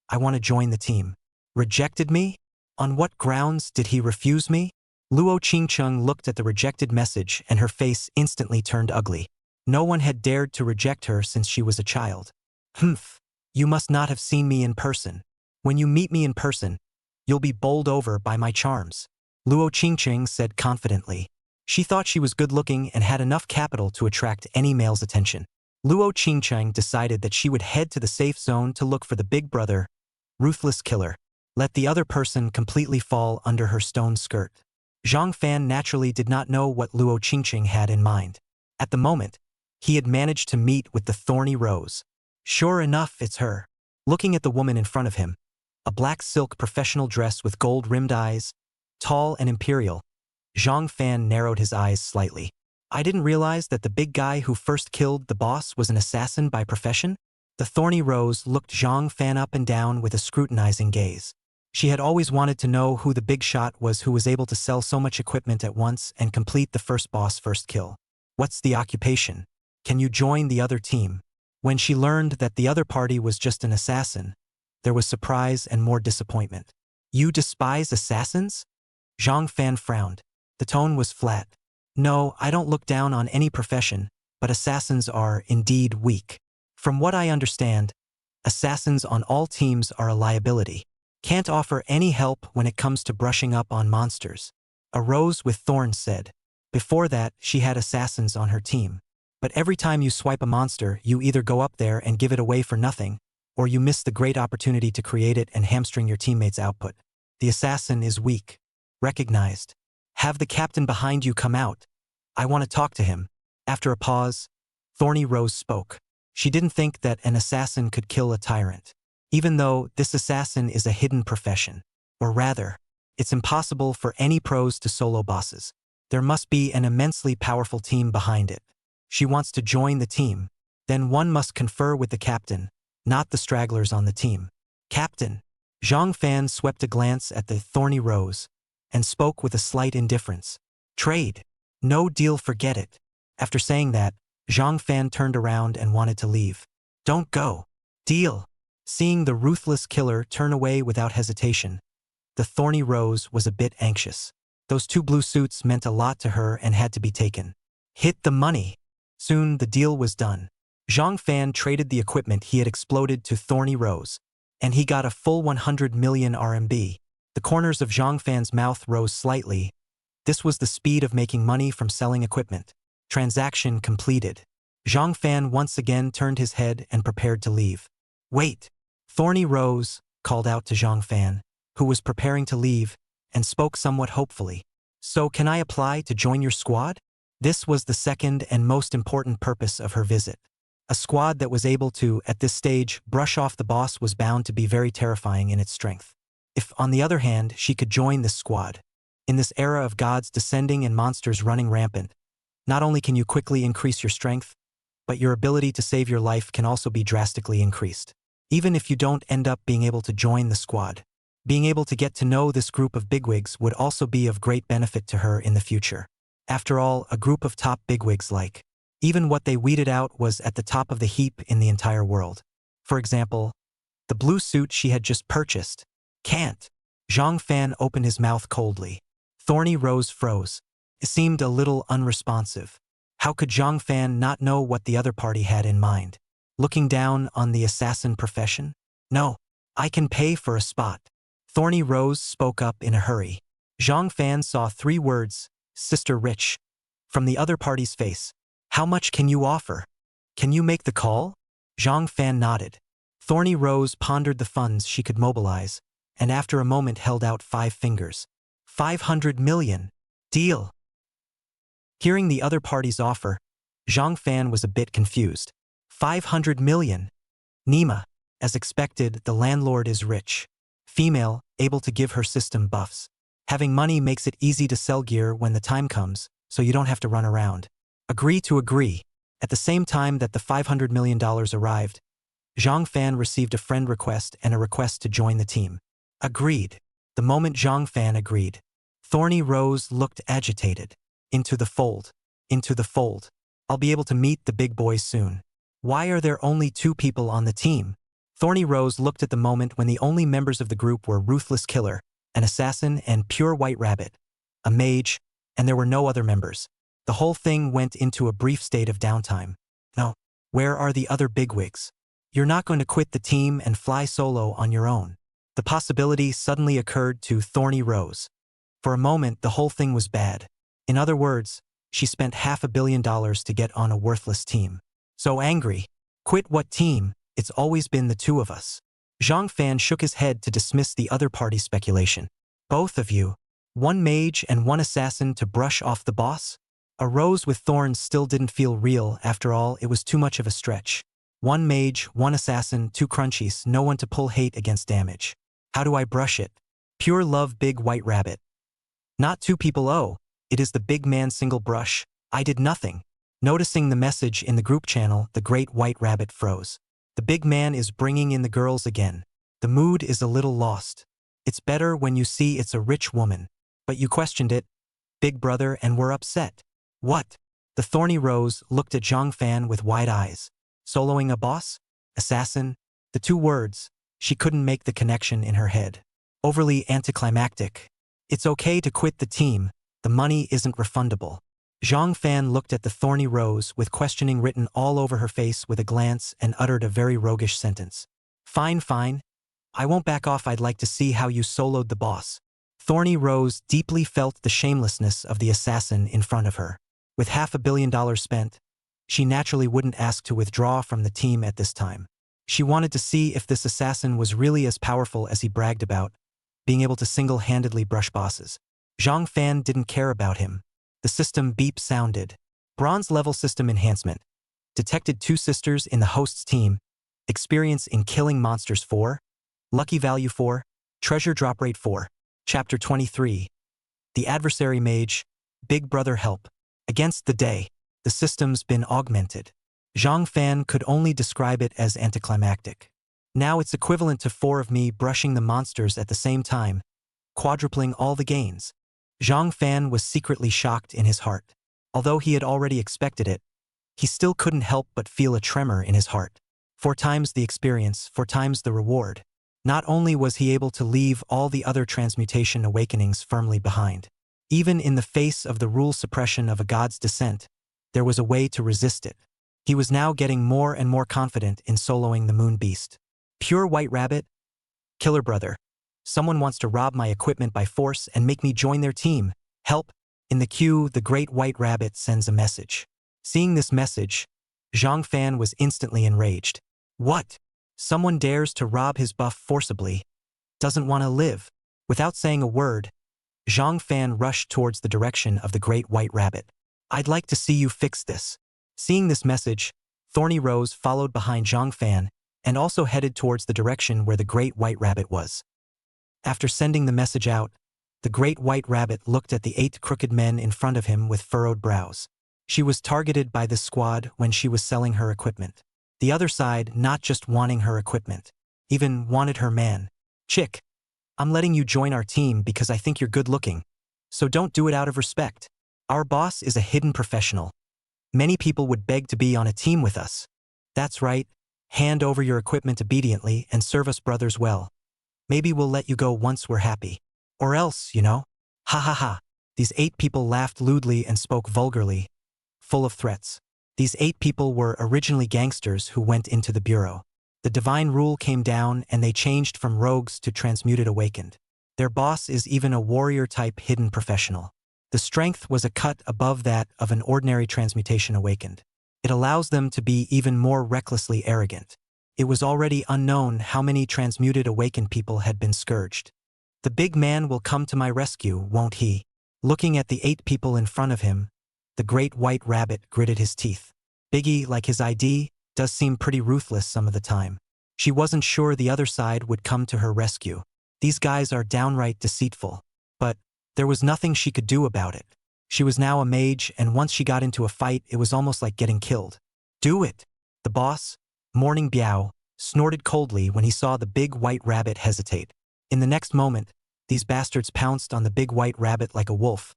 I want to join the team. Rejected me? On what grounds did he refuse me? Luo Qingqing looked at the rejected message and her face instantly turned ugly. No one had dared to reject her since she was a child. Humph. You must not have seen me in person. When you meet me in person, you'll be bowled over by my charms. Luo Qingqing said confidently. She thought she was good-looking and had enough capital to attract any male's attention. Luo Qingqing decided that she would head to the safe zone to look for the big brother, Ruthless killer. Let the other person completely fall under her stone skirt. Zhang Fan naturally did not know what Luo Qingqing had in mind. At the moment, he had managed to meet with the thorny rose. Sure enough, it's her. Looking at the woman in front of him, a black silk professional dress with gold-rimmed eyes, tall and imperial, Zhang Fan narrowed his eyes slightly. I didn't realize that the big guy who first killed the boss was an assassin by profession? The thorny rose looked Zhang Fan up and down with a scrutinizing gaze. She had always wanted to know who the big shot was who was able to sell so much equipment at once and complete the first boss first kill. What's the occupation? Can you join the other team? When she learned that the other party was just an assassin, there was surprise and more disappointment. You despise assassins? Zhang Fan frowned. The tone was flat. No, I don't look down on any profession, but assassins are indeed weak. From what I understand, assassins on all teams are a liability. Can't offer any help when it comes to brushing up on monsters. A rose with thorns said. Before that, she had assassins on her team. But every time you swipe a monster, you either go up there and give it away for nothing, or you miss the great opportunity to create it and hamstring your teammates' output. The assassin is weak. Recognized. Have the captain behind you come out. I want to talk to him. After a pause, Thorny Rose spoke. She didn't think that an assassin could kill a tyrant, even though this assassin is a hidden profession. Or rather, it's impossible for any pros to solo bosses. There must be an immensely powerful team behind it. She wants to join the team. Then one must confer with the captain, not the stragglers on the team. Captain. Zhang Fan swept a glance at the Thorny Rose and spoke with a slight indifference. Trade. No deal, forget it. After saying that, Zhang Fan turned around and wanted to leave. Don't go. Deal. Seeing the ruthless killer turn away without hesitation, the Thorny Rose was a bit anxious. Those 2 blue suits meant a lot to her and had to be taken. Hit the money. Soon the deal was done. Zhang Fan traded the equipment he had exploded to Thorny Rose, and he got a full 100 million RMB. The corners of Zhang Fan's mouth rose slightly. This was the speed of making money from selling equipment. Transaction completed. Zhang Fan once again turned his head and prepared to leave. Wait! Thorny Rose called out to Zhang Fan, who was preparing to leave, and spoke somewhat hopefully. So can I apply to join your squad? This was the second and most important purpose of her visit. A squad that was able to, at this stage, brush off the boss was bound to be very terrifying in its strength. If, on the other hand, she could join this squad, in this era of gods descending and monsters running rampant, not only can you quickly increase your strength, but your ability to save your life can also be drastically increased. Even if you don't end up being able to join the squad, being able to get to know this group of bigwigs would also be of great benefit to her in the future. After all, a group of top bigwigs like, even what they weeded out was at the top of the heap in the entire world. For example, the blue suit she had just purchased. Can't. Zhang Fan opened his mouth coldly. Thorny Rose froze. It seemed a little unresponsive. How could Zhang Fan not know what the other party had in mind? Looking down on the assassin profession? No, I can pay for a spot. Thorny Rose spoke up in a hurry. Zhang Fan saw 3 words, Sister Rich, from the other party's face. How much can you offer? Can you make the call? Zhang Fan nodded. Thorny Rose pondered the funds she could mobilize, and after a moment held out 5 fingers. 500 million. Deal. Hearing the other party's offer, Zhang Fan was a bit confused. 500 million. Nima. As expected, the landlord is rich. Female, able to give her system buffs. Having money makes it easy to sell gear when the time comes, so you don't have to run around. Agree to agree. At the same time that the $500 million arrived, Zhang Fan received a friend request and a request to join the team. Agreed. The moment Zhang Fan agreed, Thorny Rose looked agitated. Into the fold. Into the fold. I'll be able to meet the big boys soon. Why are there only 2 people on the team? Thorny Rose looked at the moment when the only members of the group were Ruthless Killer, an assassin, and Pure White Rabbit, a mage, and there were no other members. The whole thing went into a brief state of downtime. No, where are the other bigwigs? You're not going to quit the team and fly solo on your own. The possibility suddenly occurred to Thorny Rose. For a moment, the whole thing was bad. In other words, she spent $500 million to get on a worthless team. So angry. Quit what team? It's always been the 2 of us. Zhang Fan shook his head to dismiss the other party's speculation. Both of you. 1 mage and 1 assassin to brush off the boss? A rose with thorns still didn't feel real. After all, it was too much of a stretch. 1 mage, 1 assassin, 2 crunchies, no one to pull hate against damage. How do I brush it? Pure love big white rabbit. Not 2 people. Oh, it is the big man single brush. I did nothing. Noticing the message in the group channel, the great white rabbit froze. The big man is bringing in the girls again. The mood is a little lost. It's better when you see it's a rich woman. But you questioned it, big brother, and were upset. What? The Thorny Rose looked at Zhang Fan with wide eyes. Soloing a boss? Assassin? The 2 words. She couldn't make the connection in her head. Overly anticlimactic. It's okay to quit the team. The money isn't refundable. Zhang Fan looked at the Thorny Rose with questioning written all over her face with a glance and uttered a very roguish sentence. Fine, fine. I won't back off. I'd like to see how you soloed the boss. Thorny Rose deeply felt the shamelessness of the assassin in front of her. With $500 million spent, she naturally wouldn't ask to withdraw from the team at this time. She wanted to see if this assassin was really as powerful as he bragged about, being able to single-handedly brush bosses. Zhang Fan didn't care about him. The system beep sounded. Bronze level system enhancement. Detected 2 sisters in the host's team. Experience in killing monsters 4. Lucky value 4. Treasure drop rate 4. Chapter 23. The adversary mage. Big brother help. Against the day. The system's been augmented. Zhang Fan could only describe it as anticlimactic. Now it's equivalent to 4 of me brushing the monsters at the same time, quadrupling all the gains. Zhang Fan was secretly shocked in his heart. Although he had already expected it, he still couldn't help but feel a tremor in his heart. 4 times the experience, 4 times the reward. Not only was he able to leave all the other transmutation awakenings firmly behind, even in the face of the rule suppression of a god's descent, there was a way to resist it. He was now getting more and more confident in soloing the moon beast. Pure white rabbit? Killer brother. Someone wants to rob my equipment by force and make me join their team. Help! In the queue, the great white rabbit sends a message. Seeing this message, Zhang Fan was instantly enraged. What? Someone dares to rob his buff forcibly. Doesn't want to live. Without saying a word, Zhang Fan rushed towards the direction of the great white rabbit. I'd like to see you fix this. Seeing this message, Thorny Rose followed behind Zhang Fan and also headed towards the direction where the great white rabbit was. After sending the message out, the great white rabbit looked at the 8 crooked men in front of him with furrowed brows. She was targeted by this squad when she was selling her equipment. The other side not just wanting her equipment, even wanted her man. Chick, I'm letting you join our team because I think you're good looking. So don't do it out of respect. Our boss is a hidden professional. Many people would beg to be on a team with us. That's right. Hand over your equipment obediently and serve us brothers well. Maybe we'll let you go once we're happy. Or else, you know. Ha ha ha. These 8 people laughed lewdly and spoke vulgarly, full of threats. These 8 people were originally gangsters who went into the bureau. The divine rule came down and they changed from rogues to transmuted awakened. Their boss is even a warrior-type hidden professional. The strength was a cut above that of an ordinary transmutation awakened. It allows them to be even more recklessly arrogant. It was already unknown how many transmuted awakened people had been scourged. The big man will come to my rescue, won't he? Looking at the 8 people in front of him, the great white rabbit gritted his teeth. Biggie, like his ID, does seem pretty ruthless some of the time. She wasn't sure the other side would come to her rescue. These guys are downright deceitful. But there was nothing she could do about it. She was now a mage, and once she got into a fight, it was almost like getting killed. Do it! The boss, Morning Biao, snorted coldly when he saw the big white rabbit hesitate. In the next moment, these bastards pounced on the big white rabbit like a wolf,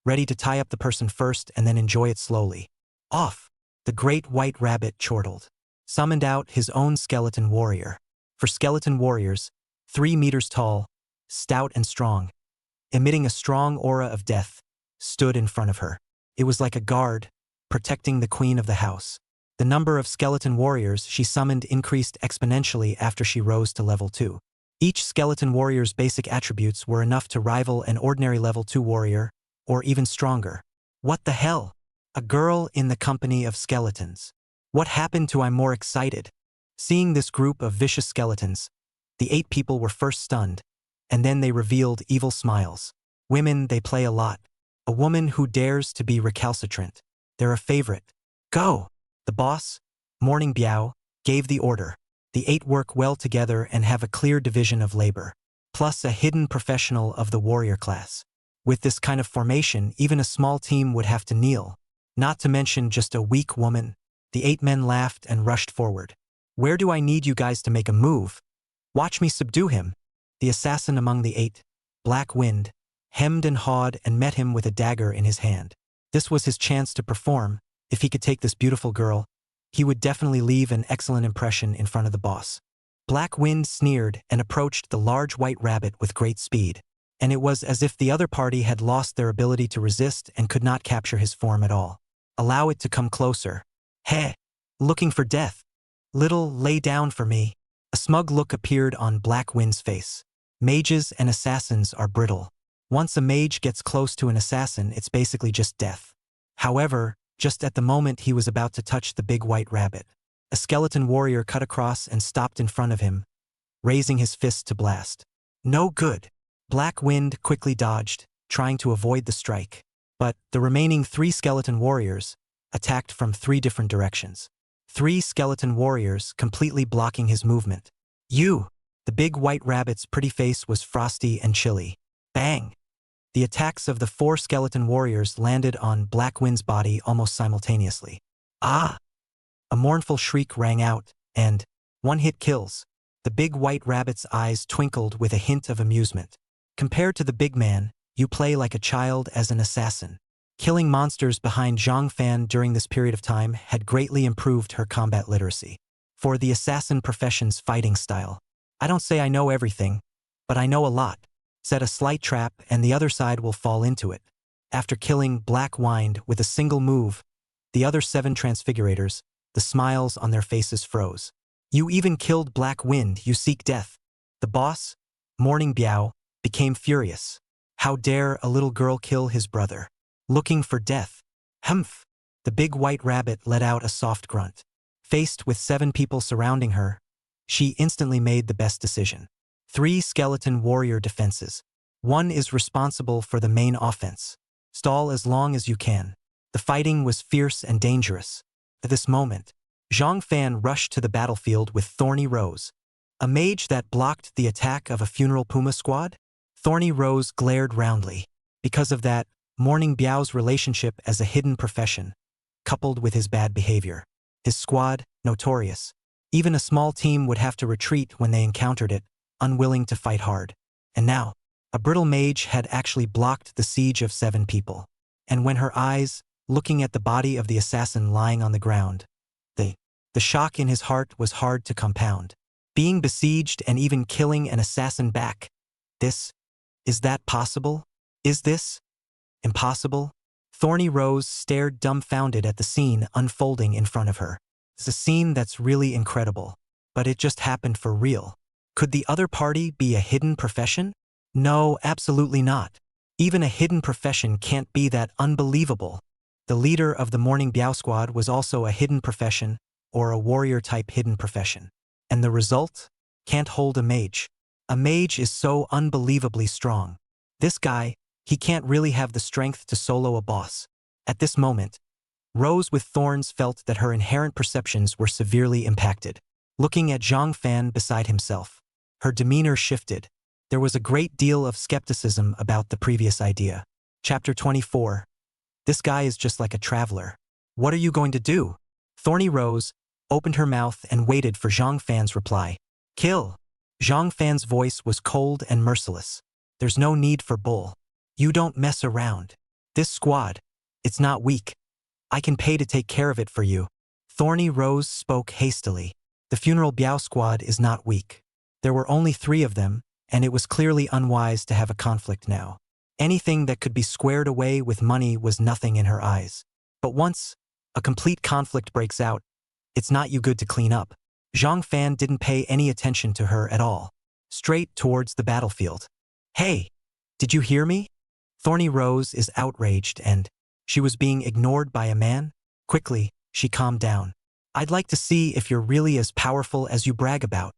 ready to tie up the person first and then enjoy it slowly. Off! The great white rabbit chortled, summoned out his own skeleton warrior. For skeleton warriors, 3 meters tall, stout and strong, emitting a strong aura of death, stood in front of her. It was like a guard, protecting the queen of the house. The number of skeleton warriors she summoned increased exponentially after she rose to level 2. Each skeleton warrior's basic attributes were enough to rival an ordinary level 2 warrior, or even stronger. What the hell? A girl in the company of skeletons. What happened to I'm more excited? Seeing this group of vicious skeletons, the 8 people were first stunned, and then they revealed evil smiles. Women, they play a lot. A woman who dares to be recalcitrant. They're a favorite. Go! The boss, Morning Biao, gave the order. The 8 work well together and have a clear division of labor, plus a hidden professional of the warrior class. With this kind of formation, even a small team would have to kneel, not to mention just a weak woman. The 8 men laughed and rushed forward. Where do I need you guys to make a move? Watch me subdue him. The assassin among the 8, Black Wind, hemmed and hawed and met him with a dagger in his hand. This was his chance to perform. If he could take this beautiful girl, he would definitely leave an excellent impression in front of the boss. Black Wind sneered and approached the large white rabbit with great speed, and it was as if the other party had lost their ability to resist and could not capture his form at all. Allow it to come closer. Heh! Looking for death. Little, lay down for me. A smug look appeared on Black Wind's face. Mages and assassins are brittle. Once a mage gets close to an assassin, it's basically just death. However, just at the moment he was about to touch the big white rabbit, a skeleton warrior cut across and stopped in front of him, raising his fist to blast. No good. Black Wind quickly dodged, trying to avoid the strike. But the remaining 3 skeleton warriors attacked from 3 different directions. 3 skeleton warriors completely blocking his movement. The big white rabbit's pretty face was frosty and chilly. Bang! The attacks of the 4 skeleton warriors landed on Black Wind's body almost simultaneously. Ah! A mournful shriek rang out, and 1 hit kills. The big white rabbit's eyes twinkled with a hint of amusement. Compared to the big man, you play like a child as an assassin. Killing monsters behind Zhang Fan during this period of time had greatly improved her combat literacy. For the assassin profession's fighting style, I don't say I know everything, but I know a lot. Set a slight trap and the other side will fall into it. After killing Black Wind with a single move, the other 7 transfigurators, the smiles on their faces froze. You even killed Black Wind, you seek death. The boss, Morning Biao became furious. How dare a little girl kill his brother? Looking for death. Humph! The big white rabbit let out a soft grunt. Faced with 7 people surrounding her, she instantly made the best decision. 3 skeleton warrior defenses. 1 is responsible for the main offense. Stall as long as you can. The fighting was fierce and dangerous. At this moment, Zhang Fan rushed to the battlefield with Thorny Rose, a mage that blocked the attack of a funeral puma squad. Thorny Rose glared roundly. Because of that, Morning Biao's relationship as a hidden profession, coupled with his bad behavior. His squad, notorious. Even a small team would have to retreat when they encountered it, unwilling to fight hard. And now, a brittle mage had actually blocked the siege of 7 people. And when her eyes, looking at the body of the assassin lying on the ground, the shock in his heart was hard to compound. Being besieged and even killing an assassin back. Is that possible? Is this impossible? Thorny Rose stared dumbfounded at the scene unfolding in front of her. It's a scene that's really incredible. But it just happened for real. Could the other party be a hidden profession? No, absolutely not. Even a hidden profession can't be that unbelievable. The leader of the Morning Biao squad was also a hidden profession, or a warrior-type hidden profession. And the result? Can't hold a mage. A mage is so unbelievably strong. This guy, he can't really have the strength to solo a boss. At this moment, Rose with Thorns felt that her inherent perceptions were severely impacted. Looking at Zhang Fan beside himself, her demeanor shifted. There was a great deal of skepticism about the previous idea. Chapter 24. This guy is just like a traveler. What are you going to do? Thorny Rose opened her mouth and waited for Zhang Fan's reply. Kill. Zhang Fan's voice was cold and merciless. There's no need for bull. You don't mess around. This squad, it's not weak. I can pay to take care of it for you. Thorny Rose spoke hastily. The funeral Biao squad is not weak. There were only 3 of them, and it was clearly unwise to have a conflict now. Anything that could be squared away with money was nothing in her eyes. But once a complete conflict breaks out, it's not you good to clean up. Zhang Fan didn't pay any attention to her at all. Straight towards the battlefield. Hey, did you hear me? Thorny Rose is outraged and she was being ignored by a man. Quickly, she calmed down. I'd like to see if you're really as powerful as you brag about.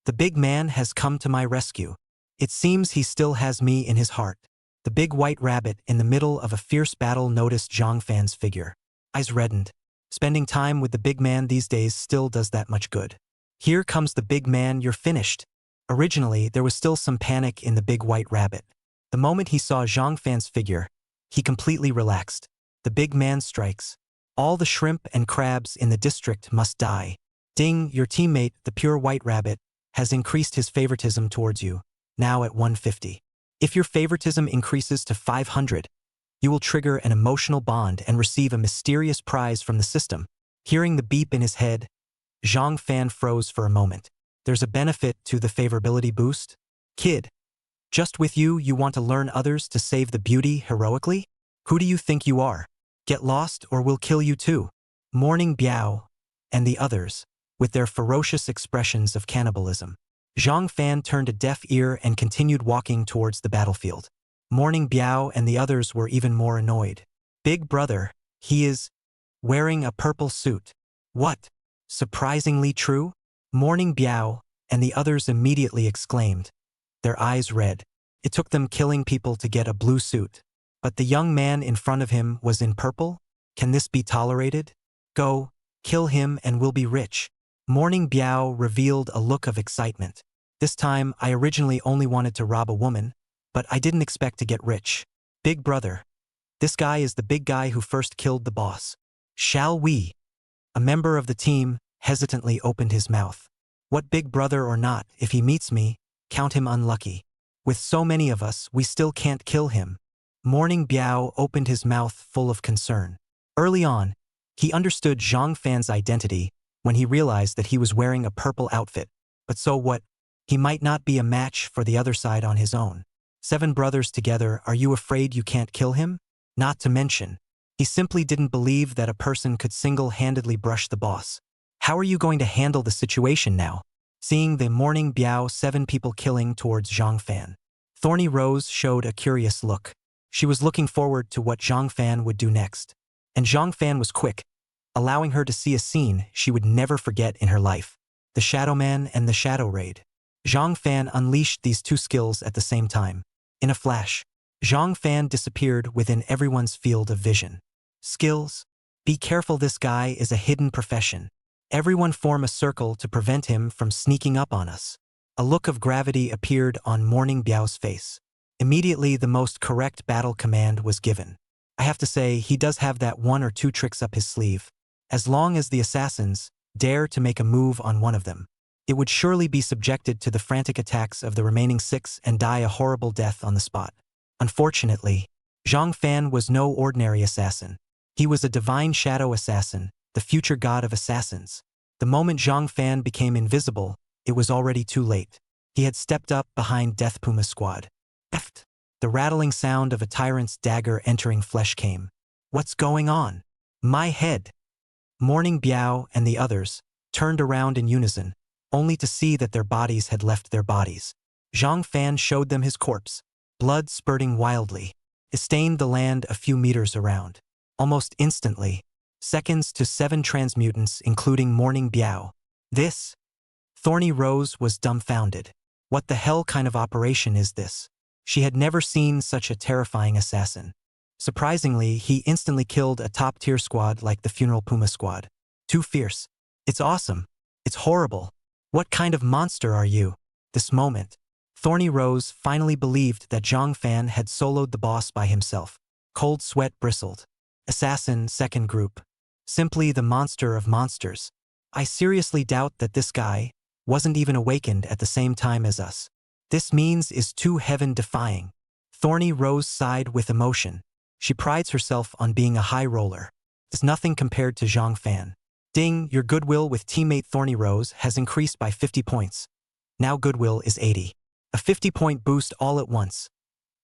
The big man has come to my rescue. It seems he still has me in his heart. The big white rabbit in the middle of a fierce battle noticed Zhang Fan's figure. Eyes reddened. Spending time with the big man these days still does that much good. Here comes the big man, you're finished. Originally, there was still some panic in the big white rabbit. The moment he saw Zhang Fan's figure, he completely relaxed. The big man strikes. All the shrimp and crabs in the district must die. Ding, your teammate, the pure white rabbit, has increased his favoritism towards you, now at 150. If your favoritism increases to 500, you will trigger an emotional bond and receive a mysterious prize from the system. Hearing the beep in his head, Zhang Fan froze for a moment. There's a benefit to the favorability boost? Kid, just with you, you want to learn others to save the beauty heroically? Who do you think you are? Get lost or we'll kill you too. Morning Biao and the others, with their ferocious expressions of cannibalism. Zhang Fan turned a deaf ear and continued walking towards the battlefield. Morning Biao and the others were even more annoyed. Big brother, he is wearing a purple suit. What? Surprisingly true? Morning Biao and the others immediately exclaimed. Their eyes red. It took them killing people to get a blue suit. But the young man in front of him was in purple? Can this be tolerated? Go, kill him and we'll be rich. Morning Biao revealed a look of excitement. This time, I originally only wanted to rob a woman, but I didn't expect to get rich. Big brother. This guy is the big guy who first killed the boss. Shall we? A member of the team hesitantly opened his mouth. What big brother or not, if he meets me, count him unlucky. With so many of us, we still can't kill him. Morning Biao opened his mouth full of concern. Early on, he understood Zhang Fan's identity when he realized that he was wearing a purple outfit. But so what? He might not be a match for the other side on his own. 7 brothers together, are you afraid you can't kill him? Not to mention, he simply didn't believe that a person could single-handedly brush the boss. How are you going to handle the situation now? seeing the morning Biao 7 people killing towards Zhang Fan. Thorny Rose showed a curious look. She was looking forward to what Zhang Fan would do next. And Zhang Fan was quick, allowing her to see a scene she would never forget in her life. The Shadow Man and the Shadow Raid. Zhang Fan unleashed these two skills at the same time. In a flash, Zhang Fan disappeared within everyone's field of vision. Skills? Be careful, this guy is a hidden profession. Everyone form a circle to prevent him from sneaking up on us. A look of gravity appeared on Morning Biao's face. Immediately the most correct battle command was given. I have to say, he does have that 1 or 2 tricks up his sleeve. As long as the assassins dare to make a move on one of them, it would surely be subjected to the frantic attacks of the remaining 6 and die a horrible death on the spot. Unfortunately, Zhang Fan was no ordinary assassin. He was a divine shadow assassin, the future god of assassins. The moment Zhang Fan became invisible, it was already too late. He had stepped up behind Death Puma's squad. Eft! The rattling sound of a tyrant's dagger entering flesh came. What's going on? My head! Morning Biao and the others turned around in unison, only to see that their bodies had left their bodies. Zhang Fan showed them his corpse, blood spurting wildly. It stained the land a few meters around. Almost instantly, seconds to 7 transmutants, including Morning Biao. This? Thorny Rose was dumbfounded. What the hell kind of operation is this? She had never seen such a terrifying assassin. Surprisingly, he instantly killed a top-tier squad like the Funeral Puma squad. Too fierce. It's awesome. It's horrible. What kind of monster are you? This moment, Thorny Rose finally believed that Zhang Fan had soloed the boss by himself. Cold sweat bristled. Assassin, second group. Simply the monster of monsters. I seriously doubt that this guy wasn't even awakened at the same time as us. This means is too heaven-defying. Thorny Rose sighed with emotion. She prides herself on being a high roller. It's nothing compared to Zhang Fan. Ding, your goodwill with teammate Thorny Rose has increased by 50 points. Now goodwill is 80. A 50-point boost all at once.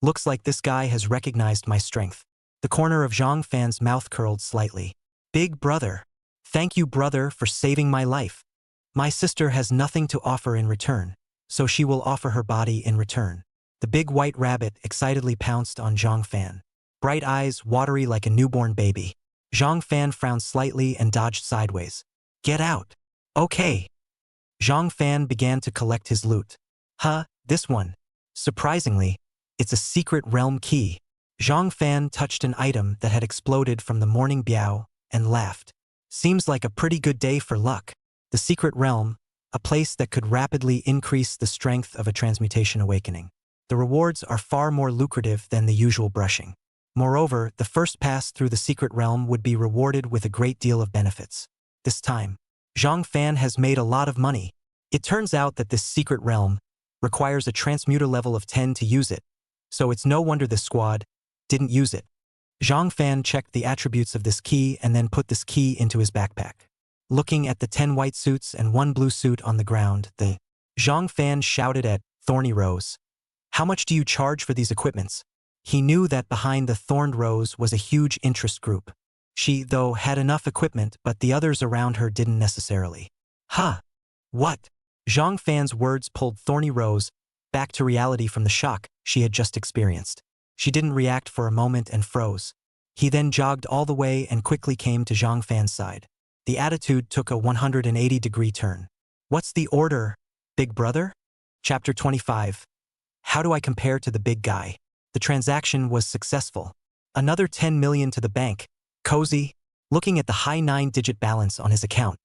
Looks like this guy has recognized my strength. The corner of Zhang Fan's mouth curled slightly. Big brother. Thank you, brother, for saving my life. My sister has nothing to offer in return, so she will offer her body in return. The big white rabbit excitedly pounced on Zhang Fan. Bright eyes watery like a newborn baby. Zhang Fan frowned slightly and dodged sideways. Get out. Okay. Zhang Fan began to collect his loot. Huh, this one. Surprisingly, it's a secret realm key. Zhang Fan touched an item that had exploded from the Morning Biao and laughed. Seems like a pretty good day for luck. The secret realm, a place that could rapidly increase the strength of a transmutation awakening. The rewards are far more lucrative than the usual brushing. Moreover, the first pass through the secret realm would be rewarded with a great deal of benefits. This time, Zhang Fan has made a lot of money. It turns out that this secret realm requires a transmuter level of 10 to use it, so it's no wonder this squad didn't use it. Zhang Fan checked the attributes of this key and then put this key into his backpack. Looking at the 10 white suits and 1 blue suit on the ground, Zhang Fan shouted at Thorny Rose. How much do you charge for these equipments? He knew that behind the Thorned Rose was a huge interest group. She, though, had enough equipment, but the others around her didn't necessarily. Huh? What? Zhang Fan's words pulled Thorny Rose back to reality from the shock she had just experienced. She didn't react for a moment and froze. He then jogged all the way and quickly came to Zhang Fan's side. The attitude took a 180-degree turn. What's the order, big brother? Chapter 25. How do I compare to the big guy? The transaction was successful. Another 10 million to the bank. Cozy. Looking at the high 9-digit balance on his account,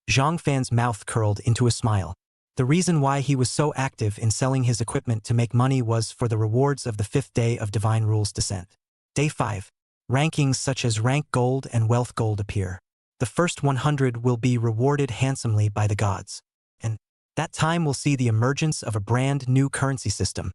Zhang Fan's mouth curled into a smile. The reason why he was so active in selling his equipment to make money was for the rewards of the 5th day of Divine Rules descent. Day 5. Rankings such as Rank Gold and Wealth Gold appear. The first 100 will be rewarded handsomely by the gods. And that time will see the emergence of a brand new currency system.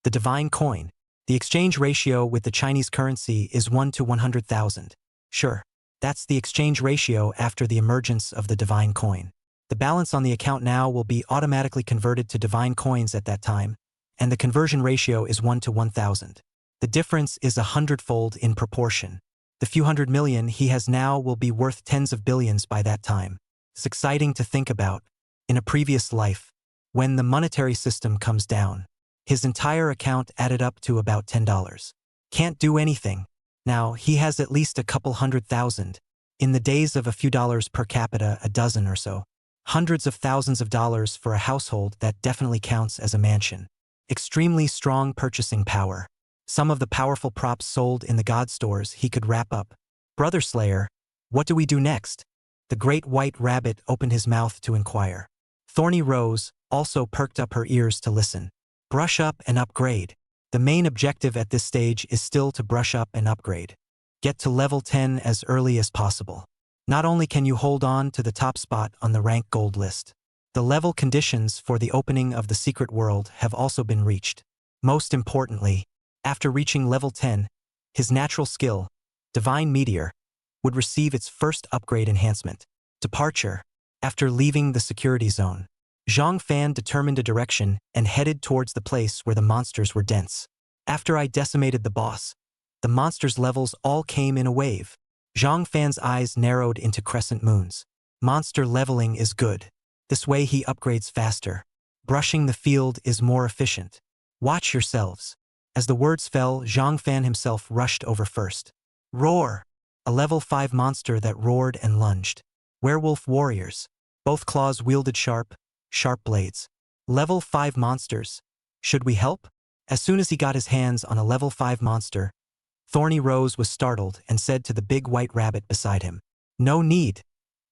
The Divine Coin. The exchange ratio with the Chinese currency is 1 to 100,000. Sure, that's the exchange ratio after the emergence of the Divine Coin. The balance on the account now will be automatically converted to Divine Coins at that time, and the conversion ratio is 1 to 1,000. The difference is 100-fold in proportion. The few hundred million he has now will be worth tens of billions by that time. It's exciting to think about. In a previous life, when the monetary system comes down. His entire account added up to about $10. Can't do anything. Now, he has at least a couple $100,000. In the days of a few dollars per capita, a dozen or so. Hundreds of thousands of dollars for a household that definitely counts as a mansion. Extremely strong purchasing power. Some of the powerful props sold in the god stores he could wrap up. Brother Slayer, what do we do next? The great white rabbit opened his mouth to inquire. Thorny Rose also perked up her ears to listen. Brush up and upgrade. The main objective at this stage is still to brush up and upgrade. Get to level 10 as early as possible. Not only can you hold on to the top spot on the rank gold list, the level conditions for the opening of the secret world have also been reached. Most importantly, after reaching level 10, his natural skill, Divine Meteor, would receive its first upgrade enhancement. Departure. After leaving the security zone, Zhang Fan determined a direction and headed towards the place where the monsters were dense. After I decimated the boss, the monsters' levels all came in a wave. Zhang Fan's eyes narrowed into crescent moons. Monster leveling is good. This way he upgrades faster. Brushing the field is more efficient. Watch yourselves. As the words fell, Zhang Fan himself rushed over first. Roar! A level 5 monster that roared and lunged. Werewolf warriors. Both claws wielded sharp blades. Level 5 monsters. Should we help? As soon as he got his hands on a level 5 monster, Thorny Rose was startled and said to the big white rabbit beside him, "No need.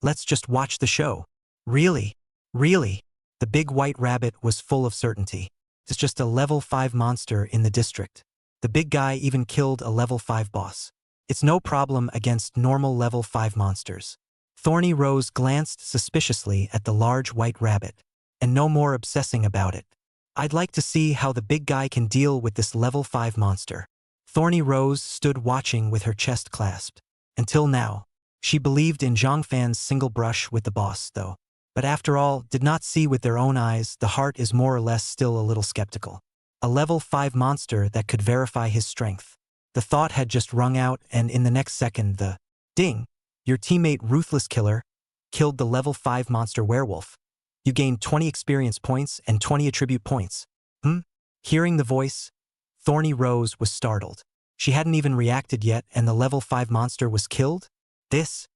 Let's just watch the show." Really? Really? The big white rabbit was full of certainty. It's just a level 5 monster in the district. The big guy even killed a level 5 boss. It's no problem against normal level 5 monsters. Thorny Rose glanced suspiciously at the large white rabbit. And no more obsessing about it. I'd like to see how the big guy can deal with this level 5 monster. Thorny Rose stood watching with her chest clasped. Until now, she believed in Zhang Fan's single brush with the boss, though. But after all, did not see with their own eyes, the heart is more or less still a little skeptical. A level 5 monster that could verify his strength. The thought had just rung out, and in the next second the ding! Your teammate Ruthless Killer killed the level 5 monster werewolf. You gained 20 experience points and 20 attribute points. Hearing the voice, Thorny Rose was startled. She hadn't even reacted yet and the level 5 monster was killed? This?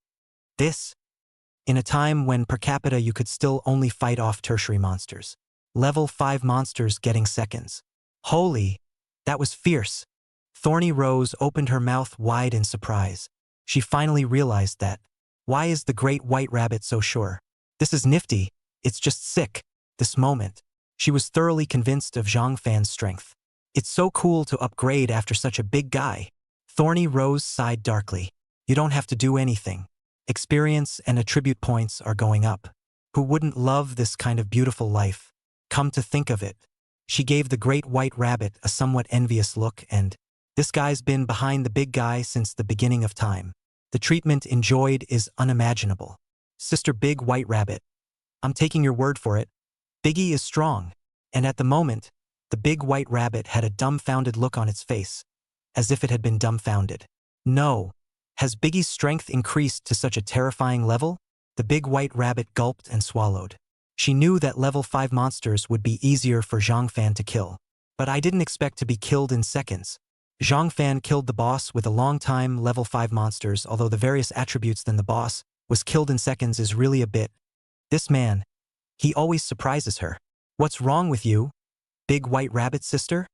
In a time when per capita you could still only fight off tertiary monsters. Level 5 monsters getting seconds. Holy, that was fierce. Thorny Rose opened her mouth wide in surprise. She finally realized that. Why is the great white rabbit so sure? This is nifty. It's just sick. This moment. She was thoroughly convinced of Zhang Fan's strength. It's so cool to upgrade after such a big guy. Thorny Rose sighed darkly. You don't have to do anything. Experience and attribute points are going up. Who wouldn't love this kind of beautiful life? Come to think of it. She gave the great white rabbit a somewhat envious look and, this guy's been behind the big guy since the beginning of time. The treatment enjoyed is unimaginable. Sister Big White Rabbit. I'm taking your word for it. Biggie is strong. And at the moment, the big white rabbit had a dumbfounded look on its face, as if it had been dumbfounded. No. Has Biggie's strength increased to such a terrifying level? The big white rabbit gulped and swallowed. She knew that level 5 monsters would be easier for Zhang Fan to kill. But I didn't expect to be killed in seconds. Zhang Fan killed the boss with a long time level 5 monsters, although the various attributes than the boss was killed in seconds is really a bit. This man, he always surprises her. What's wrong with you, big white rabbit sister?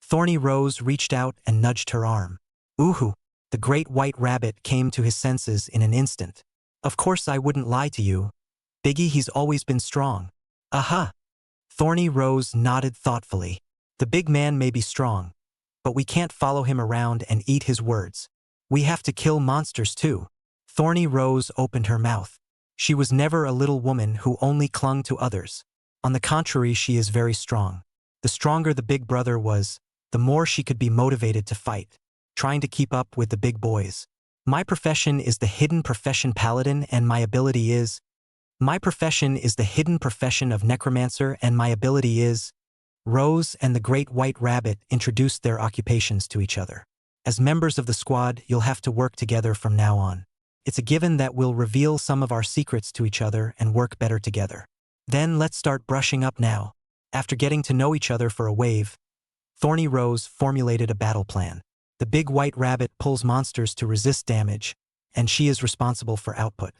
Thorny Rose reached out and nudged her arm. Ooh, the great white rabbit came to his senses in an instant. Of course I wouldn't lie to you. Biggie, he's always been strong. Aha! Thorny Rose nodded thoughtfully. The big man may be strong, but we can't follow him around and eat his words. We have to kill monsters too. Thorny Rose opened her mouth. She was never a little woman who only clung to others. On the contrary, she is very strong. The stronger the big brother was, the more she could be motivated to fight, trying to keep up with the big boys. My profession is the hidden profession paladin and my ability is... My profession is the hidden profession of necromancer and my ability is... Rose and the great white rabbit introduced their occupations to each other. As members of the squad, you'll have to work together from now on. It's a given that we'll reveal some of our secrets to each other and work better together. Then let's start brushing up now. After getting to know each other for a wave, Thorny Rose formulated a battle plan. The big white rabbit pulls monsters to resist damage, and she is responsible for output.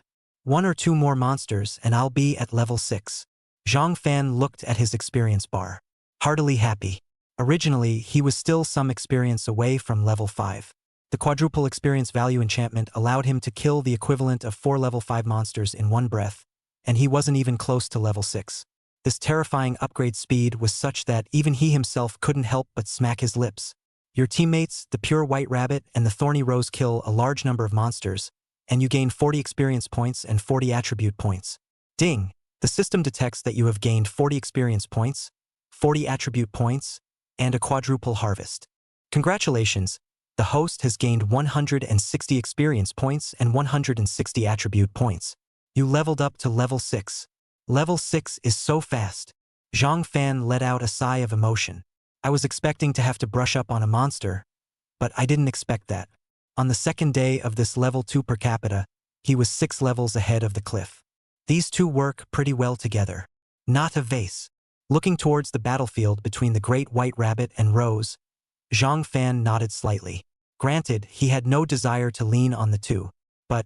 1 or 2 more monsters and I'll be at level 6. Zhang Fan looked at his experience bar. Heartily happy. Originally, he was still some experience away from level 5. The quadruple experience value enchantment allowed him to kill the equivalent of 4 level 5 monsters in one breath, and he wasn't even close to level 6. This terrifying upgrade speed was such that even he himself couldn't help but smack his lips. Your teammates, the pure white rabbit and the thorny rose, kill a large number of monsters, and you gain 40 experience points and 40 attribute points. Ding! The system detects that you have gained 40 experience points, 40 attribute points, and a quadruple harvest. Congratulations! The host has gained 160 experience points and 160 attribute points. You leveled up to level 6. Level 6 is so fast. Zhang Fan let out a sigh of emotion. I was expecting to have to brush up on a monster, but I didn't expect that. On the second day of this level 2 per capita, he was 6 levels ahead of the cliff. These two work pretty well together. Not a vase. Looking towards the battlefield between the great white rabbit and Rose, Zhang Fan nodded slightly. Granted, he had no desire to lean on the two, but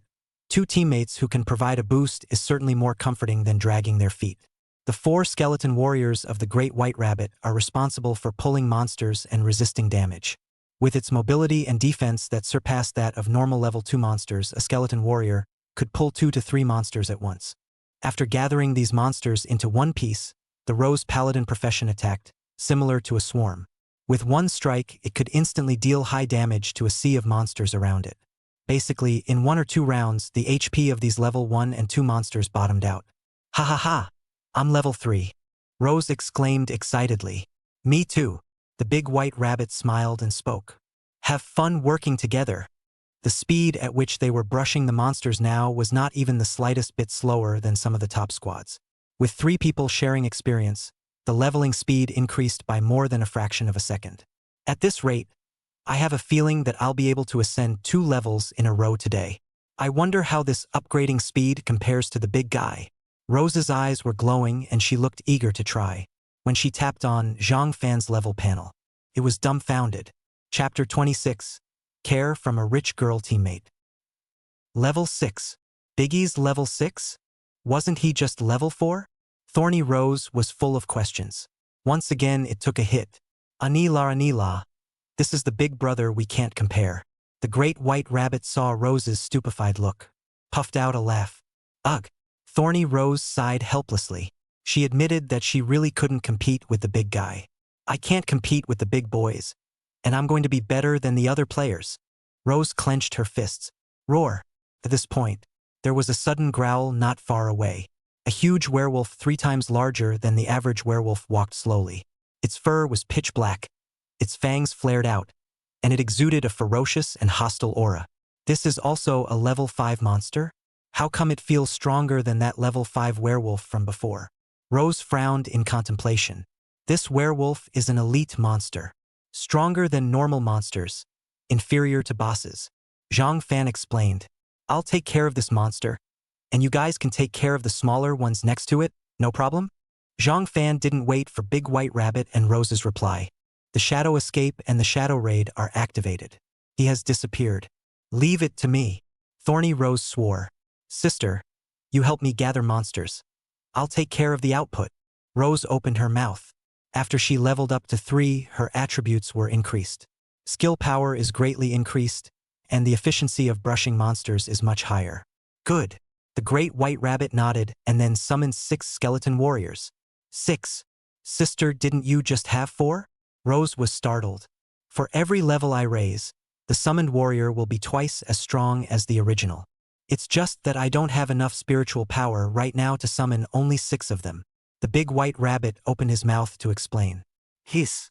2 teammates who can provide a boost is certainly more comforting than dragging their feet. The 4 skeleton warriors of the Great White Rabbit are responsible for pulling monsters and resisting damage. With its mobility and defense that surpass that of normal level 2 monsters, a skeleton warrior could pull 2 to 3 monsters at once. After gathering these monsters into one piece, the Rose Paladin profession attacked, similar to a swarm. With one strike, it could instantly deal high damage to a sea of monsters around it. Basically, in 1 or 2 rounds, the HP of these level 1 and 2 monsters bottomed out. Ha ha ha! I'm level 3. Rose exclaimed excitedly. Me too. The big white rabbit smiled and spoke. Have fun working together. The speed at which they were brushing the monsters now was not even the slightest bit slower than some of the top squads. With 3 people sharing experience, the leveling speed increased by more than a fraction of a second. At this rate, I have a feeling that I'll be able to ascend 2 levels in a row today. I wonder how this upgrading speed compares to the big guy. Rose's eyes were glowing and she looked eager to try. When she tapped on Zhang Fan's level panel, it was dumbfounded. Chapter 26. Care from a Rich Girl Teammate. Level 6. Biggie's level 6? Wasn't he just level 4? Thorny Rose was full of questions. Once again it took a hit. Anila. This is the big brother we can't compare. The great white rabbit saw Rose's stupefied look. Puffed out a laugh. Ugh. Thorny Rose sighed helplessly. She admitted that she really couldn't compete with the big guy. I can't compete with the big boys, and I'm going to be better than the other players. Rose clenched her fists. Roar. At this point, there was a sudden growl not far away. A huge werewolf 3 times larger than the average werewolf walked slowly. Its fur was pitch black. Its fangs flared out, and it exuded a ferocious and hostile aura. This is also a level 5 monster? How come it feels stronger than that level 5 werewolf from before? Rose frowned in contemplation. This werewolf is an elite monster. Stronger than normal monsters. Inferior to bosses. Zhang Fan explained. I'll take care of this monster, and you guys can take care of the smaller ones next to it, no problem? Zhang Fan didn't wait for Big White Rabbit and Rose's reply. The Shadow Escape and the Shadow Raid are activated. He has disappeared. Leave it to me. Thorny Rose swore. Sister, you help me gather monsters. I'll take care of the output. Rose opened her mouth. After she leveled up to 3, her attributes were increased. Skill power is greatly increased, and the efficiency of brushing monsters is much higher. Good. The great white rabbit nodded and then summoned 6 skeleton warriors. 6. Sister, didn't you just have 4? Rose was startled. For every level I raise, the summoned warrior will be twice as strong as the original. It's just that I don't have enough spiritual power right now to summon only 6 of them. The big white rabbit opened his mouth to explain. Hiss.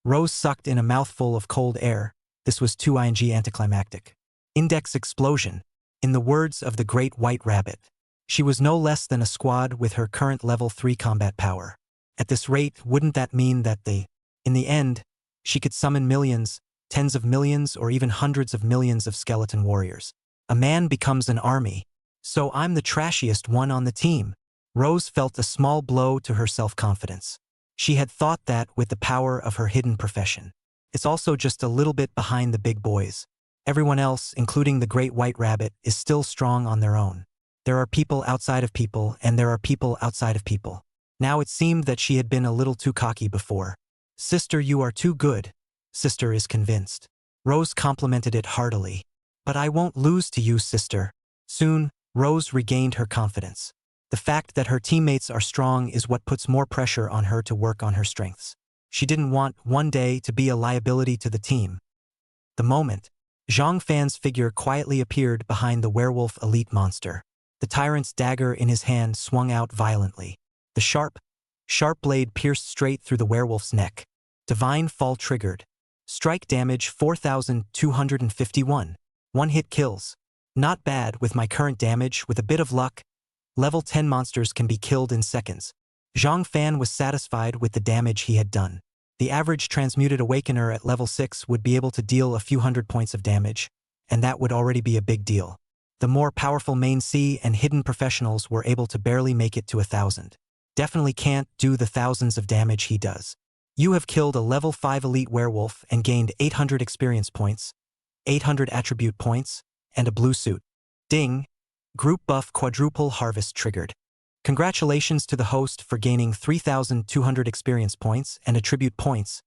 Rose sucked in a mouthful of cold air. This was too anticlimactic. Index explosion. In the words of the great white rabbit, she was no less than a squad with her current level 3 combat power. At this rate, wouldn't that mean that in the end, she could summon millions, tens of millions, or even hundreds of millions of skeleton warriors? A man becomes an army. So I'm the trashiest one on the team. Rose felt a small blow to her self-confidence. She had thought that with the power of her hidden profession. It's also just a little bit behind the big boys. Everyone else, including the great white rabbit, is still strong on their own. There are people outside of people, and there are people outside of people. Now it seemed that she had been a little too cocky before. Sister, you are too good. Sister is convinced. Rose complimented it heartily. But I won't lose to you, sister. Soon, Rose regained her confidence. The fact that her teammates are strong is what puts more pressure on her to work on her strengths. She didn't want, one day, to be a liability to the team. The moment, Zhang Fan's figure quietly appeared behind the werewolf elite monster. The tyrant's dagger in his hand swung out violently. The sharp blade pierced straight through the werewolf's neck. Divine fall triggered. Strike damage 4,251. One-hit kills. Not bad with my current damage. With a bit of luck, level 10 monsters can be killed in seconds. Zhang Fan was satisfied with the damage he had done. The average transmuted awakener at level 6 would be able to deal a few hundred points of damage, and that would already be a big deal. The more powerful main C and hidden professionals were able to barely make it to 1,000. Definitely can't do the thousands of damage he does. You have killed a level 5 elite werewolf and gained 800 experience points, 800 attribute points, and a blue suit. Ding! Group buff quadruple harvest triggered. Congratulations to the host for gaining 3,200 experience points and attribute points.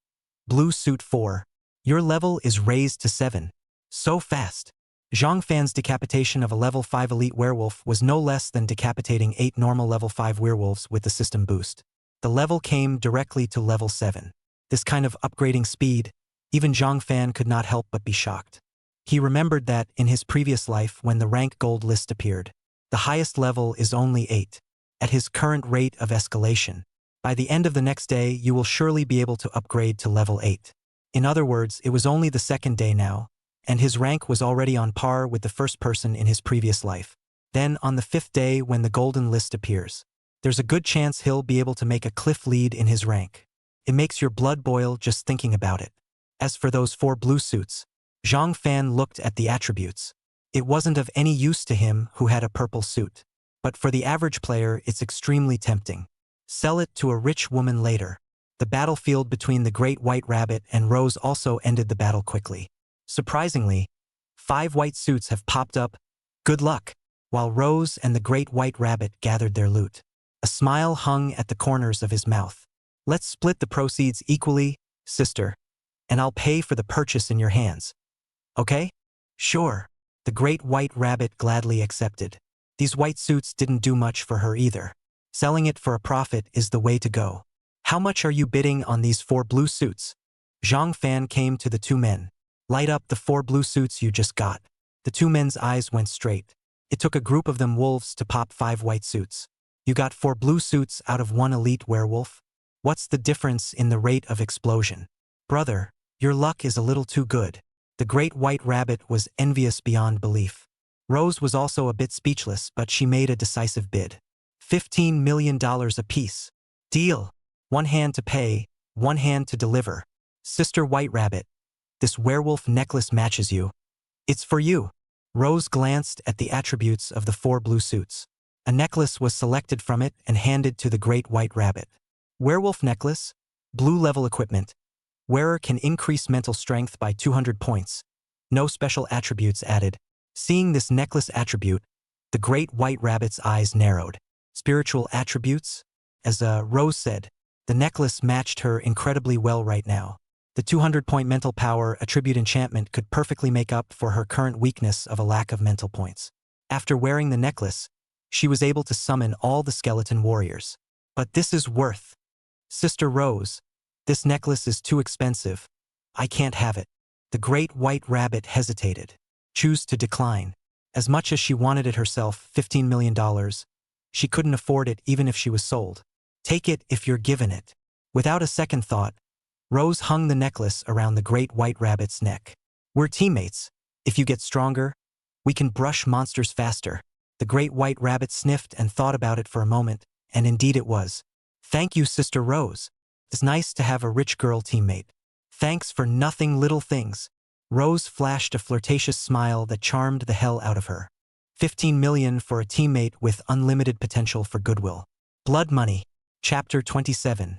Blue suit 4. Your level is raised to 7. So fast. Zhang Fan's decapitation of a level 5 elite werewolf was no less than decapitating 8 normal level 5 werewolves with the system boost. The level came directly to level 7. This kind of upgrading speed, even Zhang Fan could not help but be shocked. He remembered that, in his previous life when the rank gold list appeared, the highest level is only 8. At his current rate of escalation, by the end of the next day you will surely be able to upgrade to level 8. In other words, it was only the second day now, and his rank was already on par with the first person in his previous life. Then, on the 5th day when the golden list appears, there's a good chance he'll be able to make a cliff lead in his rank. It makes your blood boil just thinking about it. As for those 4 blue suits, Zhang Fan looked at the attributes. It wasn't of any use to him who had a purple suit. But for the average player, it's extremely tempting. Sell it to a rich woman later. The battlefield between the great white rabbit and Rose also ended the battle quickly. Surprisingly, 5 white suits have popped up. Good luck! While Rose and the great white rabbit gathered their loot. A smile hung at the corners of his mouth. Let's split the proceeds equally, sister, and I'll pay for the purchase in your hands. Okay? Sure. The great white rabbit gladly accepted. These white suits didn't do much for her either. Selling it for a profit is the way to go. How much are you bidding on these 4 blue suits? Zhang Fan came to the 2 men. Light up the 4 blue suits you just got. The 2 men's eyes went straight. It took a group of them wolves to pop 5 white suits. You got 4 blue suits out of 1 elite werewolf? What's the difference in the rate of explosion? Brother, your luck is a little too good. The great white rabbit was envious beyond belief. Rose was also a bit speechless, but she made a decisive bid. $15 million apiece. Deal. 1 hand to pay, 1 hand to deliver. Sister White Rabbit, this werewolf necklace matches you. It's for you. Rose glanced at the attributes of the 4 blue suits. A necklace was selected from it and handed to the great white rabbit. Werewolf necklace, blue level equipment. Wearer can increase mental strength by 200 points. No special attributes added. Seeing this necklace attribute, the great white rabbit's eyes narrowed. Spiritual attributes? As Rose said, the necklace matched her incredibly well right now. The 200-point mental power attribute enchantment could perfectly make up for her current weakness of a lack of mental points. After wearing the necklace, she was able to summon all the skeleton warriors. But this is worth. Sister Rose, this necklace is too expensive. I can't have it. The great white rabbit hesitated. Choose to decline. As much as she wanted it herself, $15 million, she couldn't afford it even if she was sold. Take it if you're given it. Without a second thought, Rose hung the necklace around the great white rabbit's neck. We're teammates. If you get stronger, we can brush monsters faster. The great white rabbit sniffed and thought about it for a moment, and indeed it was. Thank you, Sister Rose. It's nice to have a rich girl teammate. Thanks for nothing, little things. Rose flashed a flirtatious smile that charmed the hell out of her. 15 million for a teammate with unlimited potential for goodwill. Blood Money. Chapter 27.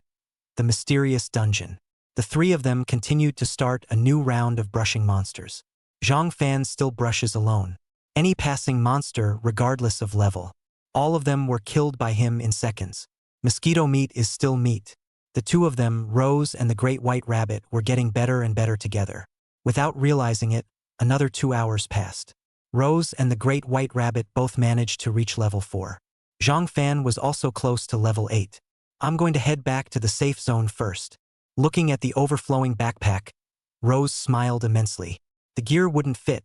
the mysterious dungeon. The three of them continued to start a new round of brushing monsters. Zhang Fan still brushes alone. Any passing monster, regardless of level. All of them were killed by him in seconds. Mosquito meat is still meat. The two of them, Rose and the Great White Rabbit, were getting better and better together. Without realizing it, another 2 hours passed. Rose and the Great White Rabbit both managed to reach level 4. Zhang Fan was also close to level 8. I'm going to head back to the safe zone first. Looking at the overflowing backpack, Rose smiled immensely. The gear wouldn't fit,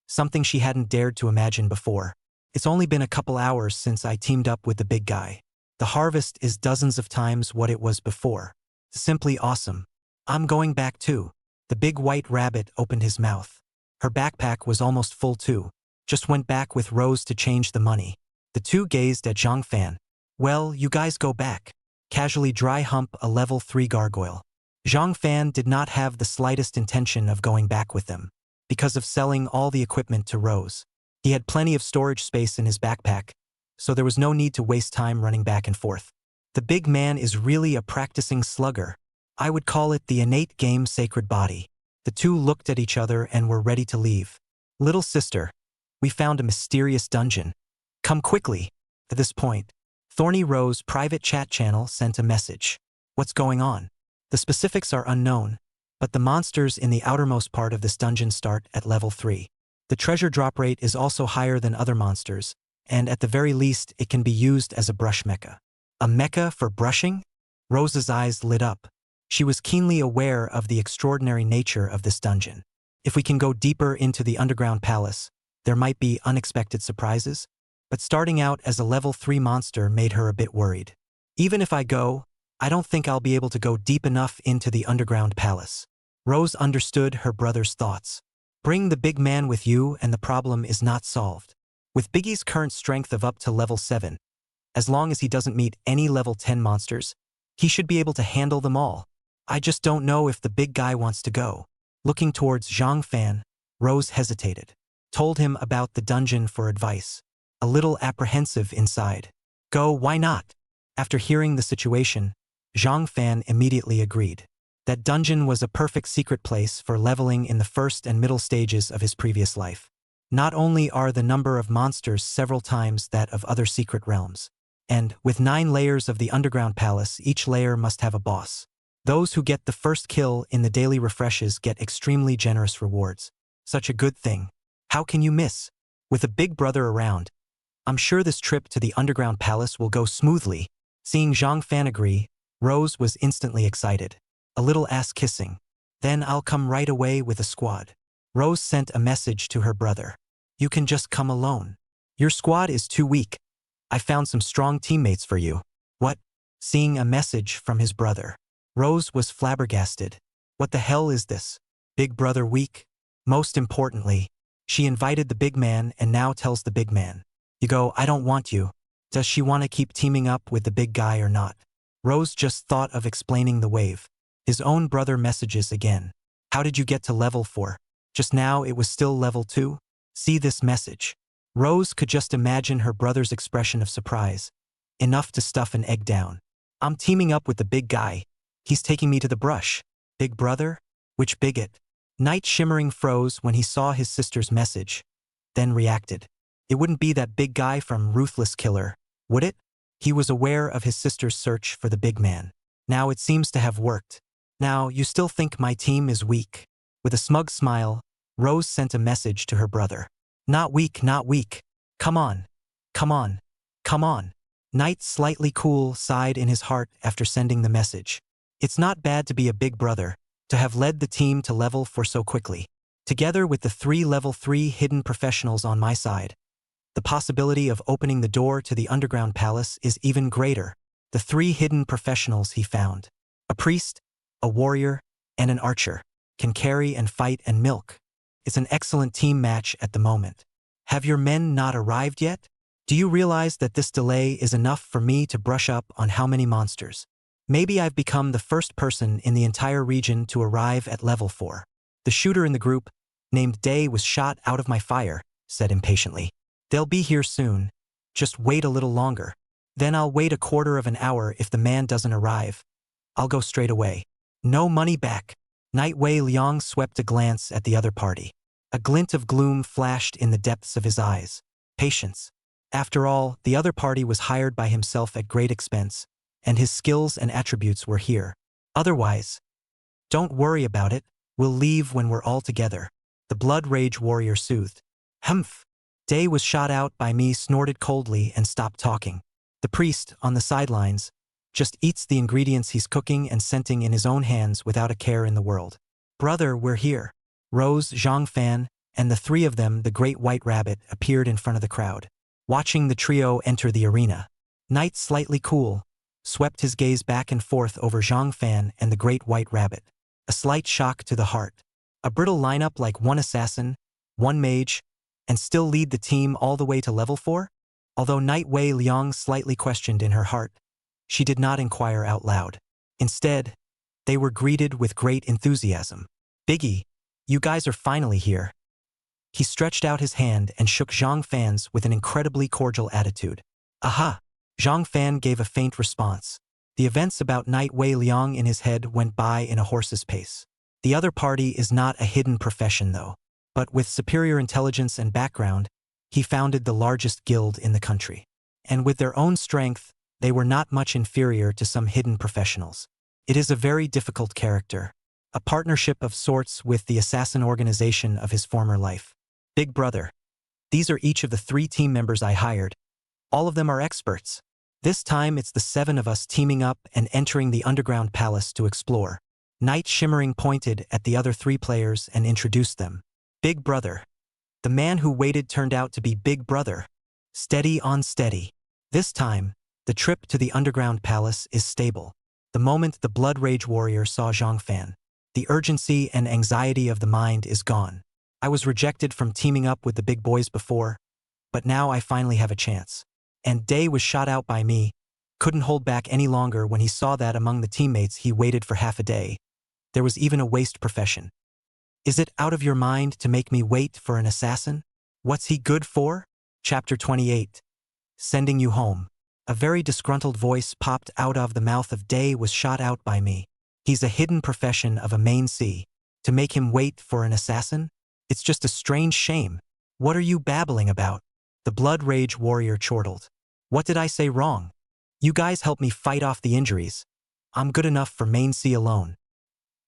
something she hadn't dared to imagine before. It's only been a couple hours since I teamed up with the big guy. The harvest is dozens of times what it was before. Simply awesome. I'm going back too. The big white rabbit opened his mouth. Her backpack was almost full too. Just went back with Rose to change the money. The two gazed at Zhang Fan. Well, you guys go back. Casually dry hump a level 3 gargoyle. Zhang Fan did not have the slightest intention of going back with them. Because of selling all the equipment to Rose. He had plenty of storage space in his backpack, so there was no need to waste time running back and forth. The big man is really a practicing slugger. I would call it the innate game sacred body. The two looked at each other and were ready to leave. Little sister, we found a mysterious dungeon. Come quickly. At this point, Thorny Rose private chat channel sent a message. What's going on? The specifics are unknown, but the monsters in the outermost part of this dungeon start at level 3. The treasure drop rate is also higher than other monsters, and at the very least it can be used as a brush mecha. A mecha for brushing? Rose's eyes lit up. She was keenly aware of the extraordinary nature of this dungeon. If we can go deeper into the underground palace, there might be unexpected surprises, but starting out as a level 3 monster made her a bit worried. Even if I go, I don't think I'll be able to go deep enough into the underground palace. Rose understood her brother's thoughts. Bring the big man with you and the problem is not solved. With Biggie's current strength of up to level 7, as long as he doesn't meet any level 10 monsters, he should be able to handle them all. I just don't know if the big guy wants to go. Looking towards Zhang Fan, Rose hesitated. Told him about the dungeon for advice. A little apprehensive inside. Go, why not? After hearing the situation, Zhang Fan immediately agreed. That dungeon was a perfect secret place for leveling in the first and middle stages of his previous life. Not only are the number of monsters several times that of other secret realms, and with 9 layers of the underground palace, each layer must have a boss. Those who get the first kill in the daily refreshes get extremely generous rewards. Such a good thing. How can you miss? With a big brother around, I'm sure this trip to the underground palace will go smoothly. Seeing Zhang Fan agree, Rose was instantly excited. A little ass-kissing. Then I'll come right away with a squad. Rose sent a message to her brother. You can just come alone. Your squad is too weak. I found some strong teammates for you. What? Seeing a message from his brother. Rose was flabbergasted. What the hell is this? Big brother weak? Most importantly, she invited the big man and now tells the big man. You go, I don't want you. Does she want to keep teaming up with the big guy or not? Rose just thought of explaining the wave. His own brother messages again. How did you get to level 4? Just now it was still level 2? See this message. Rose could just imagine her brother's expression of surprise. Enough to stuff an egg down. I'm teaming up with the big guy. He's taking me to the brush. Big brother? Which bigot? Night Shimmering froze when he saw his sister's message, then reacted. It wouldn't be that big guy from Ruthless Killer, would it? He was aware of his sister's search for the big man. Now it seems to have worked. Now, you still think my team is weak? With a smug smile, Rose sent a message to her brother. Not weak, not weak. Come on. Come on. Come on. Night slightly cool sighed in his heart after sending the message. It's not bad to be a big brother, to have led the team to level 4 so quickly. Together with the 3 level 3 hidden professionals on my side, the possibility of opening the door to the underground palace is even greater. The 3 hidden professionals he found. A priest, a warrior, and an archer. Can carry and fight and milk. It's an excellent team match at the moment. Have your men not arrived yet? Do you realize that this delay is enough for me to brush up on how many monsters? Maybe I've become the first person in the entire region to arrive at level 4. The shooter in the group, named Day, was shot out of my fire, said impatiently. They'll be here soon. Just wait a little longer. Then I'll wait a quarter of an hour if the man doesn't arrive. I'll go straight away. No money back. Night Wei Liang swept a glance at the other party. A glint of gloom flashed in the depths of his eyes. Patience. After all, the other party was hired by himself at great expense, and his skills and attributes were here. Otherwise, don't worry about it, we'll leave when we're all together. The blood rage warrior soothed. Humph. Day was shot out by me, snorted coldly and stopped talking. The priest, on the sidelines, just eats the ingredients he's cooking and scenting in his own hands without a care in the world. Brother, we're here. Rose, Zhang Fan, and the three of them, the great white rabbit, appeared in front of the crowd. Watching the trio enter the arena, Knight, slightly cool, swept his gaze back and forth over Zhang Fan and the great white rabbit. A slight shock to the heart. A brittle lineup like one assassin, one mage, and still lead the team all the way to level 4? Although Night Wei Liang slightly questioned in her heart, she did not inquire out loud. Instead, they were greeted with great enthusiasm. Biggie, you guys are finally here. He stretched out his hand and shook Zhang Fan's with an incredibly cordial attitude. Aha! Zhang Fan gave a faint response. The events about Night Wei Liang in his head went by in a horse's pace. The other party is not a hidden profession though, but with superior intelligence and background, he founded the largest guild in the country. And with their own strength, they were not much inferior to some hidden professionals. It is a very difficult character, a partnership of sorts with the assassin organization of his former life. Big brother. These are each of the 3 team members I hired. All of them are experts. This time it's the 7 of us teaming up and entering the underground palace to explore. Night Shimmering pointed at the other 3 players and introduced them. Big brother. The man who waited turned out to be Big brother. Steady on steady. This time, the trip to the underground palace is stable. The moment the blood rage warrior saw Zhang Fan, the urgency and anxiety of the mind is gone. I was rejected from teaming up with the big boys before, but now I finally have a chance. And Day was shot out by me, couldn't hold back any longer when he saw that among the teammates he waited for half a day. There was even a waste profession. Is it out of your mind to make me wait for an assassin? What's he good for? Chapter 28. Sending you home. A very disgruntled voice popped out of the mouth of Day was shot out by me. He's a hidden profession of a main C. To make him wait for an assassin? It's just a strange shame. What are you babbling about? The blood rage warrior chortled. What did I say wrong? You guys help me fight off the injuries. I'm good enough for main C alone.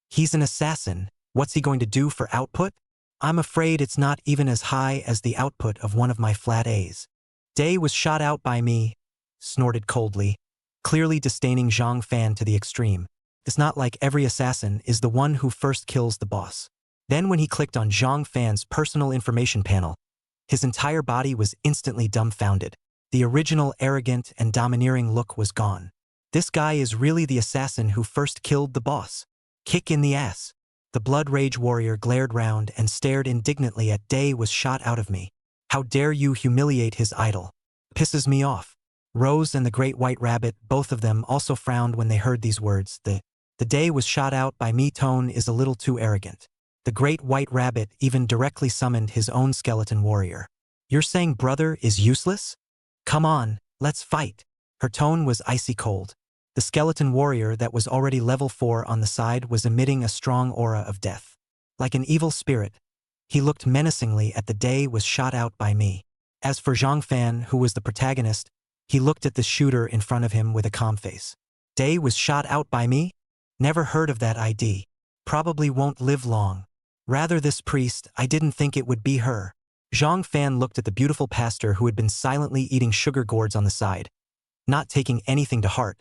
He's an assassin. What's he going to do for output? I'm afraid it's not even as high as the output of one of my flat A's. Day was shot out by me, snorted coldly, clearly disdaining Zhang Fan to the extreme. It's not like every assassin is the one who first kills the boss. Then when he clicked on Zhang Fan's personal information panel, his entire body was instantly dumbfounded. The original arrogant and domineering look was gone. This guy is really the assassin who first killed the boss. Kick in the ass. The blood rage warrior glared round and stared indignantly at Day was shot out of me. How dare you humiliate his idol? Pisses me off. Rose and the great white rabbit, both of them also frowned when they heard these words. The Day was shot out by me tone is a little too arrogant. The great white rabbit even directly summoned his own skeleton warrior. You're saying brother is useless? Come on, let's fight. Her tone was icy cold. The skeleton warrior that was already level 4 on the side was emitting a strong aura of death. Like an evil spirit, he looked menacingly at the Day was shot out by me. As for Zhang Fan, who was the protagonist, he looked at the shooter in front of him with a calm face. Day was shot out by me? Never heard of that ID. Probably won't live long. Rather this priest, I didn't think it would be her. Zhang Fan looked at the beautiful pastor who had been silently eating sugar gourds on the side, not taking anything to heart.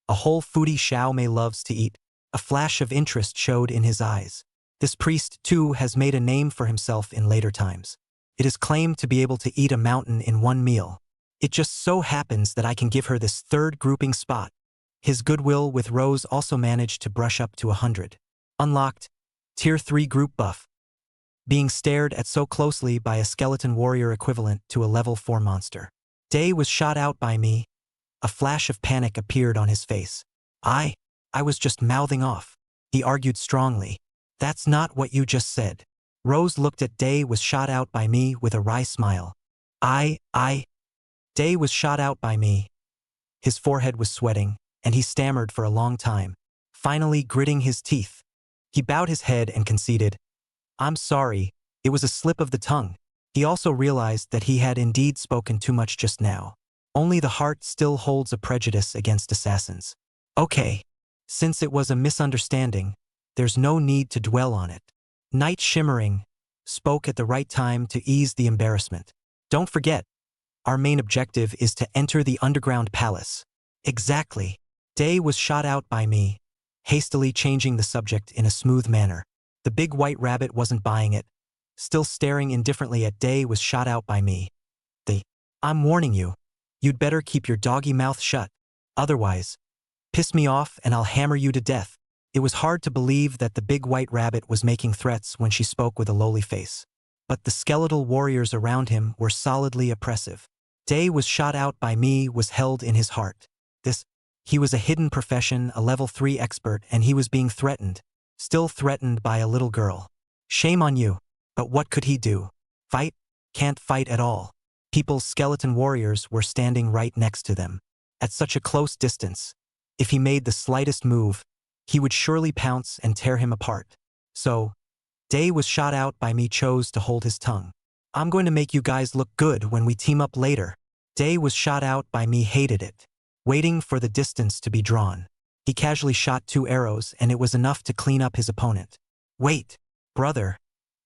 A whole foodie Xiao Mei loves to eat. A flash of interest showed in his eyes. This priest, too, has made a name for himself in later times. It is claimed to be able to eat a mountain in one meal. It just so happens that I can give her this 3rd grouping spot. His goodwill with Rose also managed to brush up to 100. Unlocked. Tier 3 group buff. Being stared at so closely by a skeleton warrior equivalent to a level 4 monster. Day was shot out by me. A flash of panic appeared on his face. I was just mouthing off. He argued strongly. That's not what you just said. Rose looked at Day was shot out by me with a wry smile. Day was shot out by me. His forehead was sweating, and he stammered for a long time. finally gritting his teeth. He bowed his head and conceded, "I'm sorry, it was a slip of the tongue." He also realized that he had indeed spoken too much just now. Only the heart still holds a prejudice against assassins. Okay. Since it was a misunderstanding, there's no need to dwell on it. Night Shimmering spoke at the right time to ease the embarrassment. Don't forget, our main objective is to enter the underground palace. Exactly. Day was shot out by me, hastily changing the subject in a smooth manner. The big white rabbit wasn't buying it. Still staring indifferently at Day was shot out by me. I'm warning you. You'd better keep your doggy mouth shut. Otherwise, piss me off and I'll hammer you to death. It was hard to believe that the big white rabbit was making threats when she spoke with a lowly face. But the skeletal warriors around him were solidly oppressive. Day was shot out by me was held in his heart. He was a hidden profession, a level 3 expert, and he was being threatened. Still threatened by a little girl. Shame on you. But what could he do? Fight? Can't fight at all. People's skeleton warriors were standing right next to them. At such a close distance, if he made the slightest move, he would surely pounce and tear him apart. So, Day was shot out by me chose to hold his tongue. I'm going to make you guys look good when we team up later. Day was shot out by me hated it. Waiting for the distance to be drawn. He casually shot 2 arrows and it was enough to clean up his opponent. Wait, brother.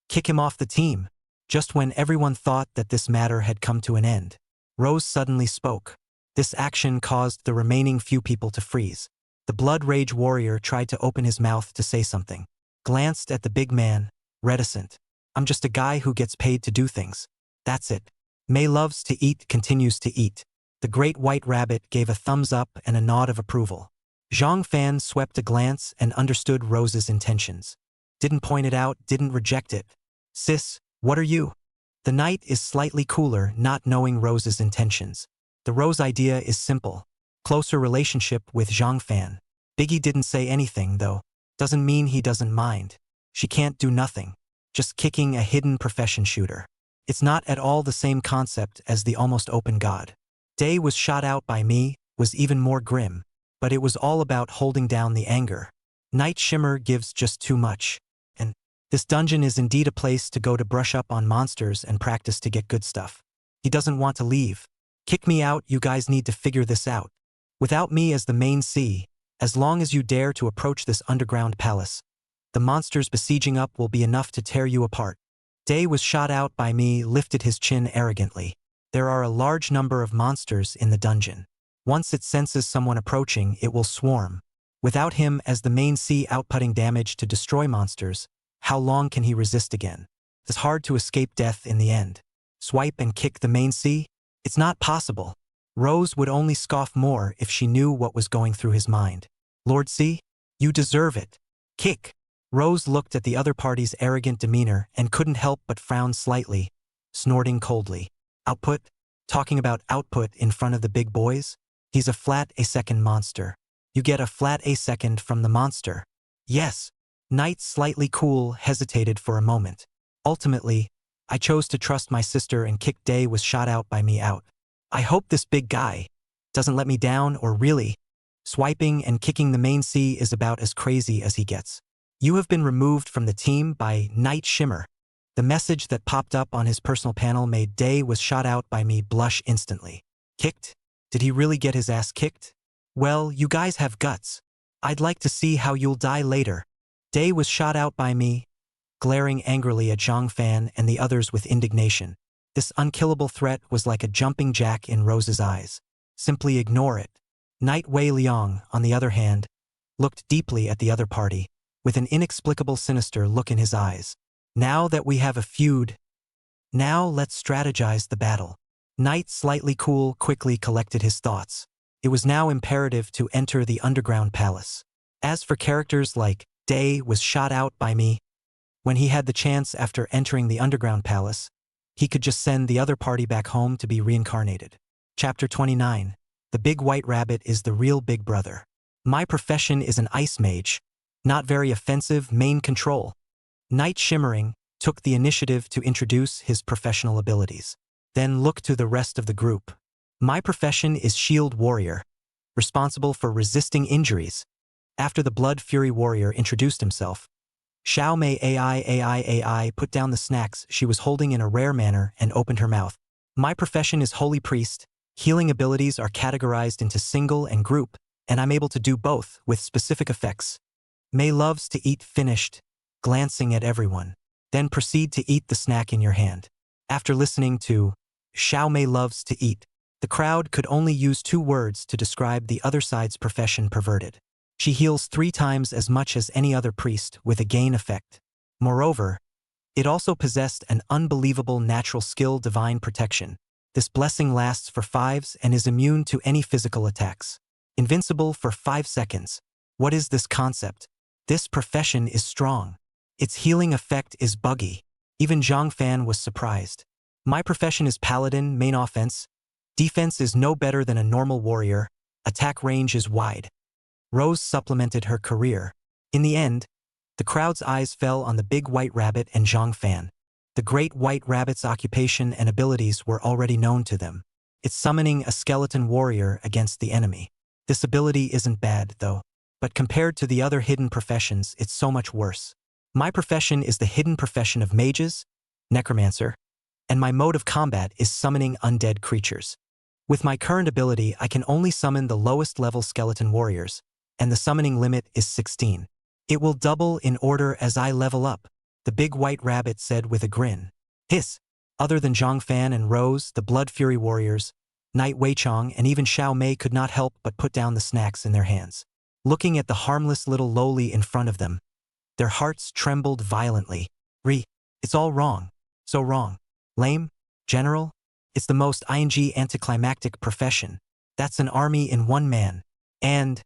Kick him off the team. Just when everyone thought that this matter had come to an end, Rose suddenly spoke. This action caused the remaining few people to freeze. The Blood Rage warrior tried to open his mouth to say something. Glanced at the big man, reticent. I'm just a guy who gets paid to do things. That's it. May loves to eat continues to eat. The great white rabbit gave a thumbs up and a nod of approval. Zhang Fan swept a glance and understood Rose's intentions. Didn't point it out, didn't reject it. Sis, what are you? The night is slightly cooler, not knowing Rose's intentions. The Rose idea is simple. Closer relationship with Zhang Fan. Biggie didn't say anything, though. Doesn't mean he doesn't mind. She can't do nothing. Just kicking a hidden profession shooter. It's not at all the same concept as the almost open god. Day was shot out by me, was even more grim. But it was all about holding down the anger. Night Shimmer gives just too much. And this dungeon is indeed a place to go to brush up on monsters and practice to get good stuff. He doesn't want to leave. Kick me out, you guys need to figure this out. Without me as the main C, as long as you dare to approach this underground palace, the monsters besieging up will be enough to tear you apart. Day was shot out by me, lifted his chin arrogantly. There are a large number of monsters in the dungeon. Once it senses someone approaching, it will swarm. Without him as the main C outputting damage to destroy monsters, how long can he resist again? It's hard to escape death in the end. Swipe and kick the main C? It's not possible. Rose would only scoff more if she knew what was going through his mind. Lord C, you deserve it. Kick. Rose looked at the other party's arrogant demeanor and couldn't help but frown slightly, snorting coldly. Output? Talking about output in front of the big boys? He's a flat A-second monster. You get a flat A-second from the monster. Yes. Knight, slightly cool, hesitated for a moment. Ultimately, I chose to trust my sister and kick Day was shot out by me out. I hope this big guy doesn't let me down or really. Swiping and kicking the main C is about as crazy as he gets. You have been removed from the team by Night Shimmer. The message that popped up on his personal panel made Day was shot out by me blush instantly. Kicked? Did he really get his ass kicked? Well, you guys have guts. I'd like to see how you'll die later. Day was shot out by me, glaring angrily at Zhang Fan and the others with indignation. This unkillable threat was like a jumping jack in Rose's eyes. Simply ignore it. Night Wei Liang, on the other hand, looked deeply at the other party, with an inexplicable sinister look in his eyes. Now that we have a feud, now let's strategize the battle. Night, slightly cool, quickly collected his thoughts. It was now imperative to enter the underground palace. As for characters like Day was shot out by me, when he had the chance after entering the underground palace, he could just send the other party back home to be reincarnated. Chapter 29. The Big White Rabbit is the real big brother. My profession is an ice mage. Not very offensive, main control. Night Shimmering took the initiative to introduce his professional abilities. Then look to the rest of the group. My profession is Shield Warrior, responsible for resisting injuries. After the Blood Fury warrior introduced himself, Xiao Mei AI put down the snacks she was holding in a rare manner and opened her mouth. My profession is Holy Priest. Healing abilities are categorized into single and group, and I'm able to do both with specific effects. Mei loves to eat finished, glancing at everyone. Then proceed to eat the snack in your hand. After listening to Xiao Mei loves to eat, the crowd could only use 2 words to describe the other side's profession: perverted. She heals 3 times as much as any other priest with a gain effect. Moreover, it also possessed an unbelievable natural skill: divine protection. This blessing lasts for 5s and is immune to any physical attacks. Invincible for 5 seconds. What is this concept? This profession is strong. Its healing effect is buggy. Even Zhang Fan was surprised. My profession is Paladin. Main offense. Defense is no better than a normal warrior. Attack range is wide. Rose supplemented her career. In the end, the crowd's eyes fell on the big white rabbit and Zhang Fan. The great white rabbit's occupation and abilities were already known to them. It's summoning a skeleton warrior against the enemy. This ability isn't bad, though. But compared to the other hidden professions, it's so much worse. My profession is the hidden profession of mages, necromancer, and my mode of combat is summoning undead creatures. With my current ability, I can only summon the lowest level skeleton warriors, and the summoning limit is 16. It will double in order as I level up, the big white rabbit said with a grin. Hiss! Other than Zhang Fan and Rose, the Blood Fury warriors, Knight Weichong and even Xiao Mei could not help but put down the snacks in their hands. Looking at the harmless little lowly in front of them, their hearts trembled violently. It's all wrong. So wrong. Lame? General? It's the most anticlimactic profession. That's an army in one man. And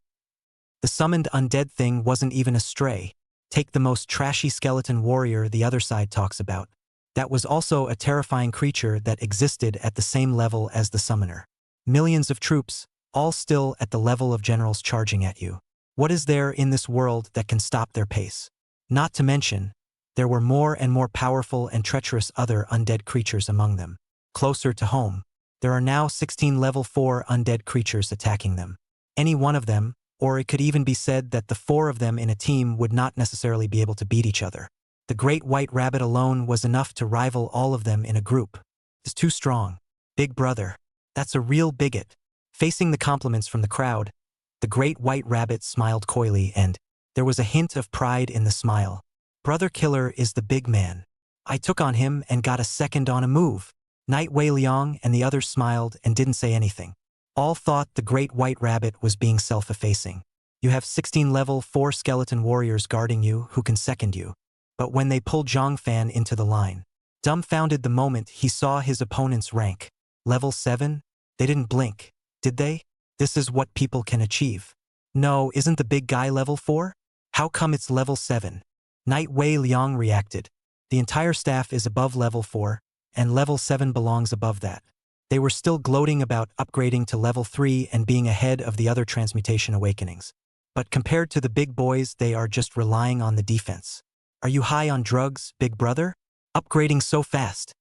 the summoned undead thing wasn't even a stray. Take the most trashy skeleton warrior the other side talks about. That was also a terrifying creature that existed at the same level as the summoner. Millions of troops, all still at the level of generals charging at you. What is there in this world that can stop their pace? Not to mention, there were more and more powerful and treacherous other undead creatures among them. Closer to home, there are now 16 level 4 undead creatures attacking them. Any one of them, or it could even be said that the 4 of them in a team would not necessarily be able to beat each other. The great white rabbit alone was enough to rival all of them in a group. It's too strong. Big brother. That's a real bigot. Facing the compliments from the crowd, the great white rabbit smiled coyly and there was a hint of pride in the smile. Brother Killer is the big man. I took on him and got a second on a move. Knight Wei Liang and the others smiled and didn't say anything. All thought the great white rabbit was being self-effacing. You have 16 level 4 skeleton warriors guarding you who can second you. But when they pulled Zhang Fan into the line, dumbfounded the moment he saw his opponent's rank. Level 7? They didn't blink, did they? This is what people can achieve. No, isn't the big guy level 4? How come it's level 7? Knight Wei Liang reacted. The entire staff is above level 4, and level 7 belongs above that. They were still gloating about upgrading to level 3 and being ahead of the other transmutation awakenings. But compared to the big boys, they are just relying on the defense. Are you high on drugs, big brother? Upgrading so fast.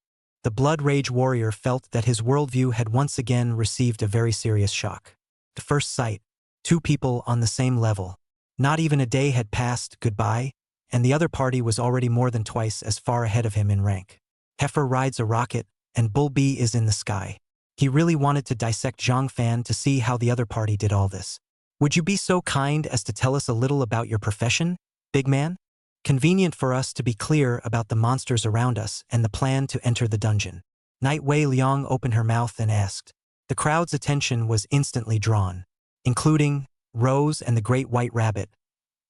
The Blood Rage warrior felt that his worldview had once again received a very serious shock. At first sight, 2 people on the same level. Not even a day had passed, goodbye, and the other party was already more than twice as far ahead of him in rank. Heifer rides a rocket, and Bull Bee is in the sky. He really wanted to dissect Zhang Fan to see how the other party did all this. Would you be so kind as to tell us a little about your profession, big man? Convenient for us to be clear about the monsters around us and the plan to enter the dungeon. Knight Wei Liang opened her mouth and asked. The crowd's attention was instantly drawn, including Rose and the great white rabbit.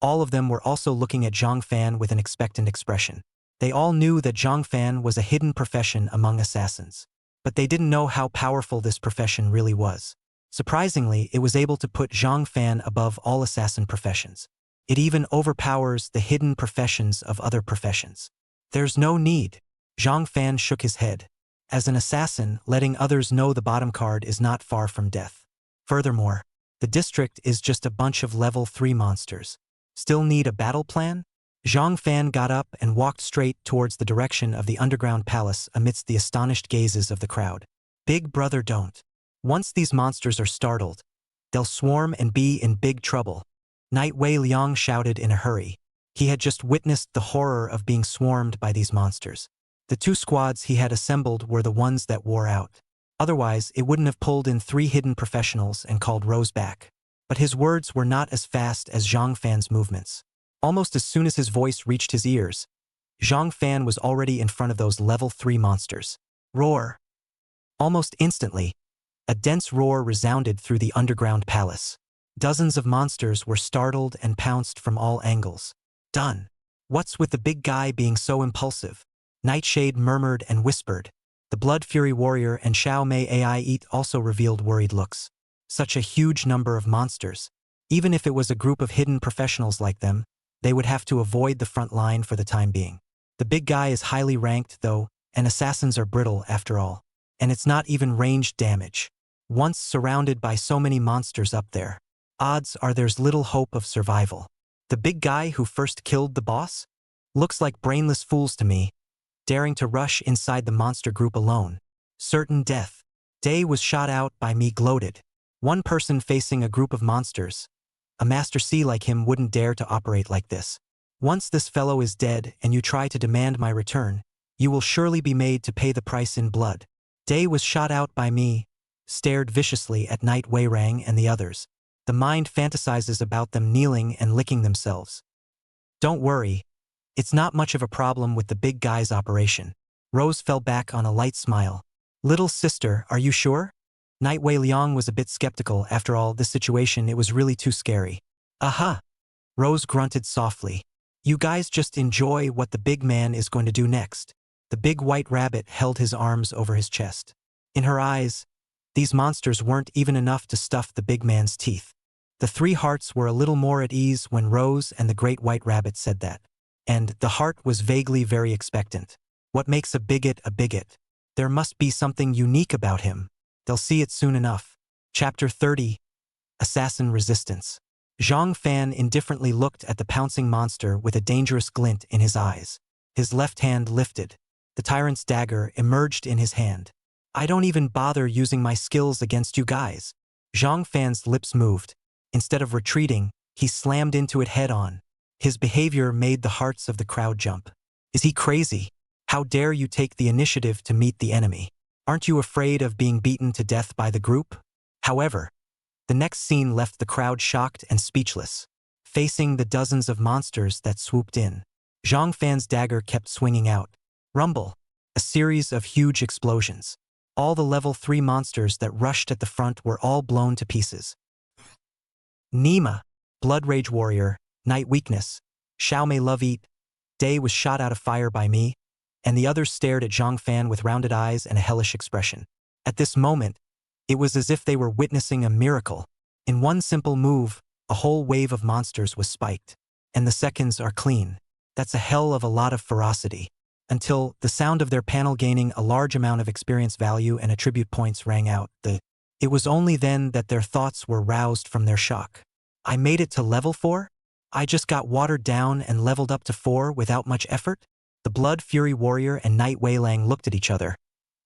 All of them were also looking at Zhang Fan with an expectant expression. They all knew that Zhang Fan was a hidden profession among assassins. But they didn't know how powerful this profession really was. Surprisingly, it was able to put Zhang Fan above all assassin professions. It even overpowers the hidden professions of other professions. There's no need. Zhang Fan shook his head. As an assassin, letting others know the bottom card is not far from death. Furthermore, the district is just a bunch of level 3 monsters. Still need a battle plan? Zhang Fan got up and walked straight towards the direction of the underground palace amidst the astonished gazes of the crowd. Big brother, don't. Once these monsters are startled, they'll swarm and be in big trouble. Night Wei Liang shouted in a hurry. He had just witnessed the horror of being swarmed by these monsters. The 2 squads he had assembled were the ones that wore out. Otherwise, it wouldn't have pulled in 3 hidden professionals and called Rose back. But his words were not as fast as Zhang Fan's movements. Almost as soon as his voice reached his ears, Zhang Fan was already in front of those level 3 monsters. Roar! Almost instantly, a dense roar resounded through the underground palace. Dozens of monsters were startled and pounced from all angles. Done. What's with the big guy being so impulsive? Nightshade murmured and whispered. The Blood Fury Warrior and Xiao Mei AI also revealed worried looks. Such a huge number of monsters. Even if it was a group of hidden professionals like them, they would have to avoid the front line for the time being. The big guy is highly ranked, though, and assassins are brittle after all. And it's not even ranged damage. Once surrounded by so many monsters up there, odds are there's little hope of survival. The big guy who first killed the boss? Looks like brainless fools to me, daring to rush inside the monster group alone. Certain death. Day was shot out by me gloated. One person facing a group of monsters. A Master C like him wouldn't dare to operate like this. Once this fellow is dead and you try to demand my return, you will surely be made to pay the price in blood. Day was shot out by me, stared viciously at Night Weirang and the others. The mind fantasizes about them kneeling and licking themselves. Don't worry. It's not much of a problem with the big guy's operation. Rose fell back on a light smile. Little sister, are you sure? Night Wei Liang was a bit skeptical. After all, this situation, it was really too scary. Aha! Rose grunted softly. You guys just enjoy what the big man is going to do next. The big white rabbit held his arms over his chest. In her eyes, these monsters weren't even enough to stuff the big man's teeth. The 3 hearts were a little more at ease when Rose and the great white rabbit said that. And the heart was vaguely very expectant. What makes a bigot a bigot? There must be something unique about him. They'll see it soon enough. Chapter 30. Assassin Resistance. Zhang Fan indifferently looked at the pouncing monster with a dangerous glint in his eyes. His left hand lifted. The tyrant's dagger emerged in his hand. I don't even bother using my skills against you guys. Zhang Fan's lips moved. Instead of retreating, he slammed into it head-on. His behavior made the hearts of the crowd jump. Is he crazy? How dare you take the initiative to meet the enemy? Aren't you afraid of being beaten to death by the group? However, the next scene left the crowd shocked and speechless, facing the dozens of monsters that swooped in. Zhang Fan's dagger kept swinging out. Rumble. A series of huge explosions. All the level 3 monsters that rushed at the front were all blown to pieces. Nima, Blood Rage Warrior, Night Weakness, Xiao Mei Love Eat. Day was shot out of fire by me, and the others stared at Zhang Fan with rounded eyes and a hellish expression. At this moment, it was as if they were witnessing a miracle. In one simple move, a whole wave of monsters was spiked. And the seconds are clean. That's a hell of a lot of ferocity. Until the sound of their panel gaining a large amount of experience value and attribute points rang out. It was only then that their thoughts were roused from their shock. I made it to level 4? I just got watered down and leveled up to 4 without much effort? The Blood Fury Warrior and Night Weilang looked at each other,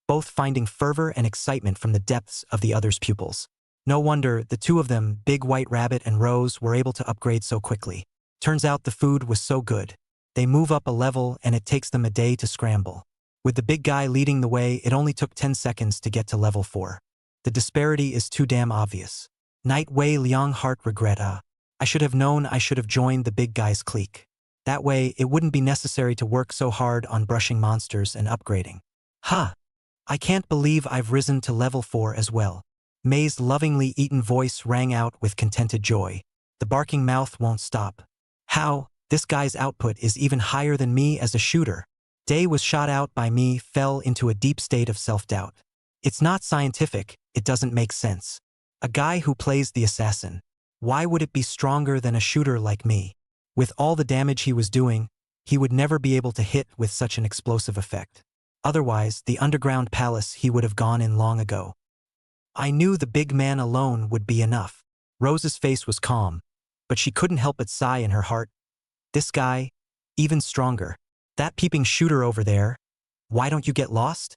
both finding fervor and excitement from the depths of the other's pupils. No wonder the 2 of them, Big White Rabbit and Rose, were able to upgrade so quickly. Turns out the food was so good. They move up a level and it takes them a day to scramble. With the big guy leading the way, it only took 10 seconds to get to level 4. The disparity is too damn obvious. Night Wei Liang heart regret. I should have known I should have joined the big guy's clique. That way, it wouldn't be necessary to work so hard on brushing monsters and upgrading. I can't believe I've risen to level 4 as well. May's lovingly eaten voice rang out with contented joy. The barking mouth won't stop. How? This guy's output is even higher than me as a shooter. Day was shot out by me, fell into a deep state of self-doubt. It's not scientific, it doesn't make sense. A guy who plays the assassin. Why would it be stronger than a shooter like me? With all the damage he was doing, he would never be able to hit with such an explosive effect. Otherwise, the underground palace he would have gone in long ago. I knew the big man alone would be enough. Rose's face was calm, but she couldn't help but sigh in her heart. This guy, even stronger. That peeping shooter over there, why don't you get lost?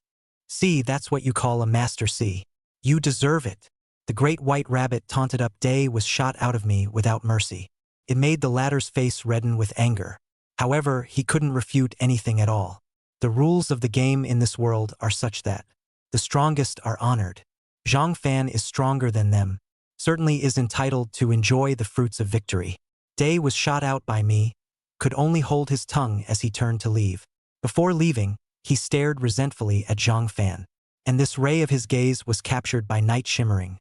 See, that's what you call a Master C. You deserve it. The great white rabbit taunted up. Day was shot out of me without mercy. It made the latter's face redden with anger. However, he couldn't refute anything at all. The rules of the game in this world are such that the strongest are honored. Zhang Fan is stronger than them, certainly is entitled to enjoy the fruits of victory. Day was shot out by me, could only hold his tongue as he turned to leave. Before leaving, he stared resentfully at Zhang Fan, and this ray of his gaze was captured by Night Shimmering.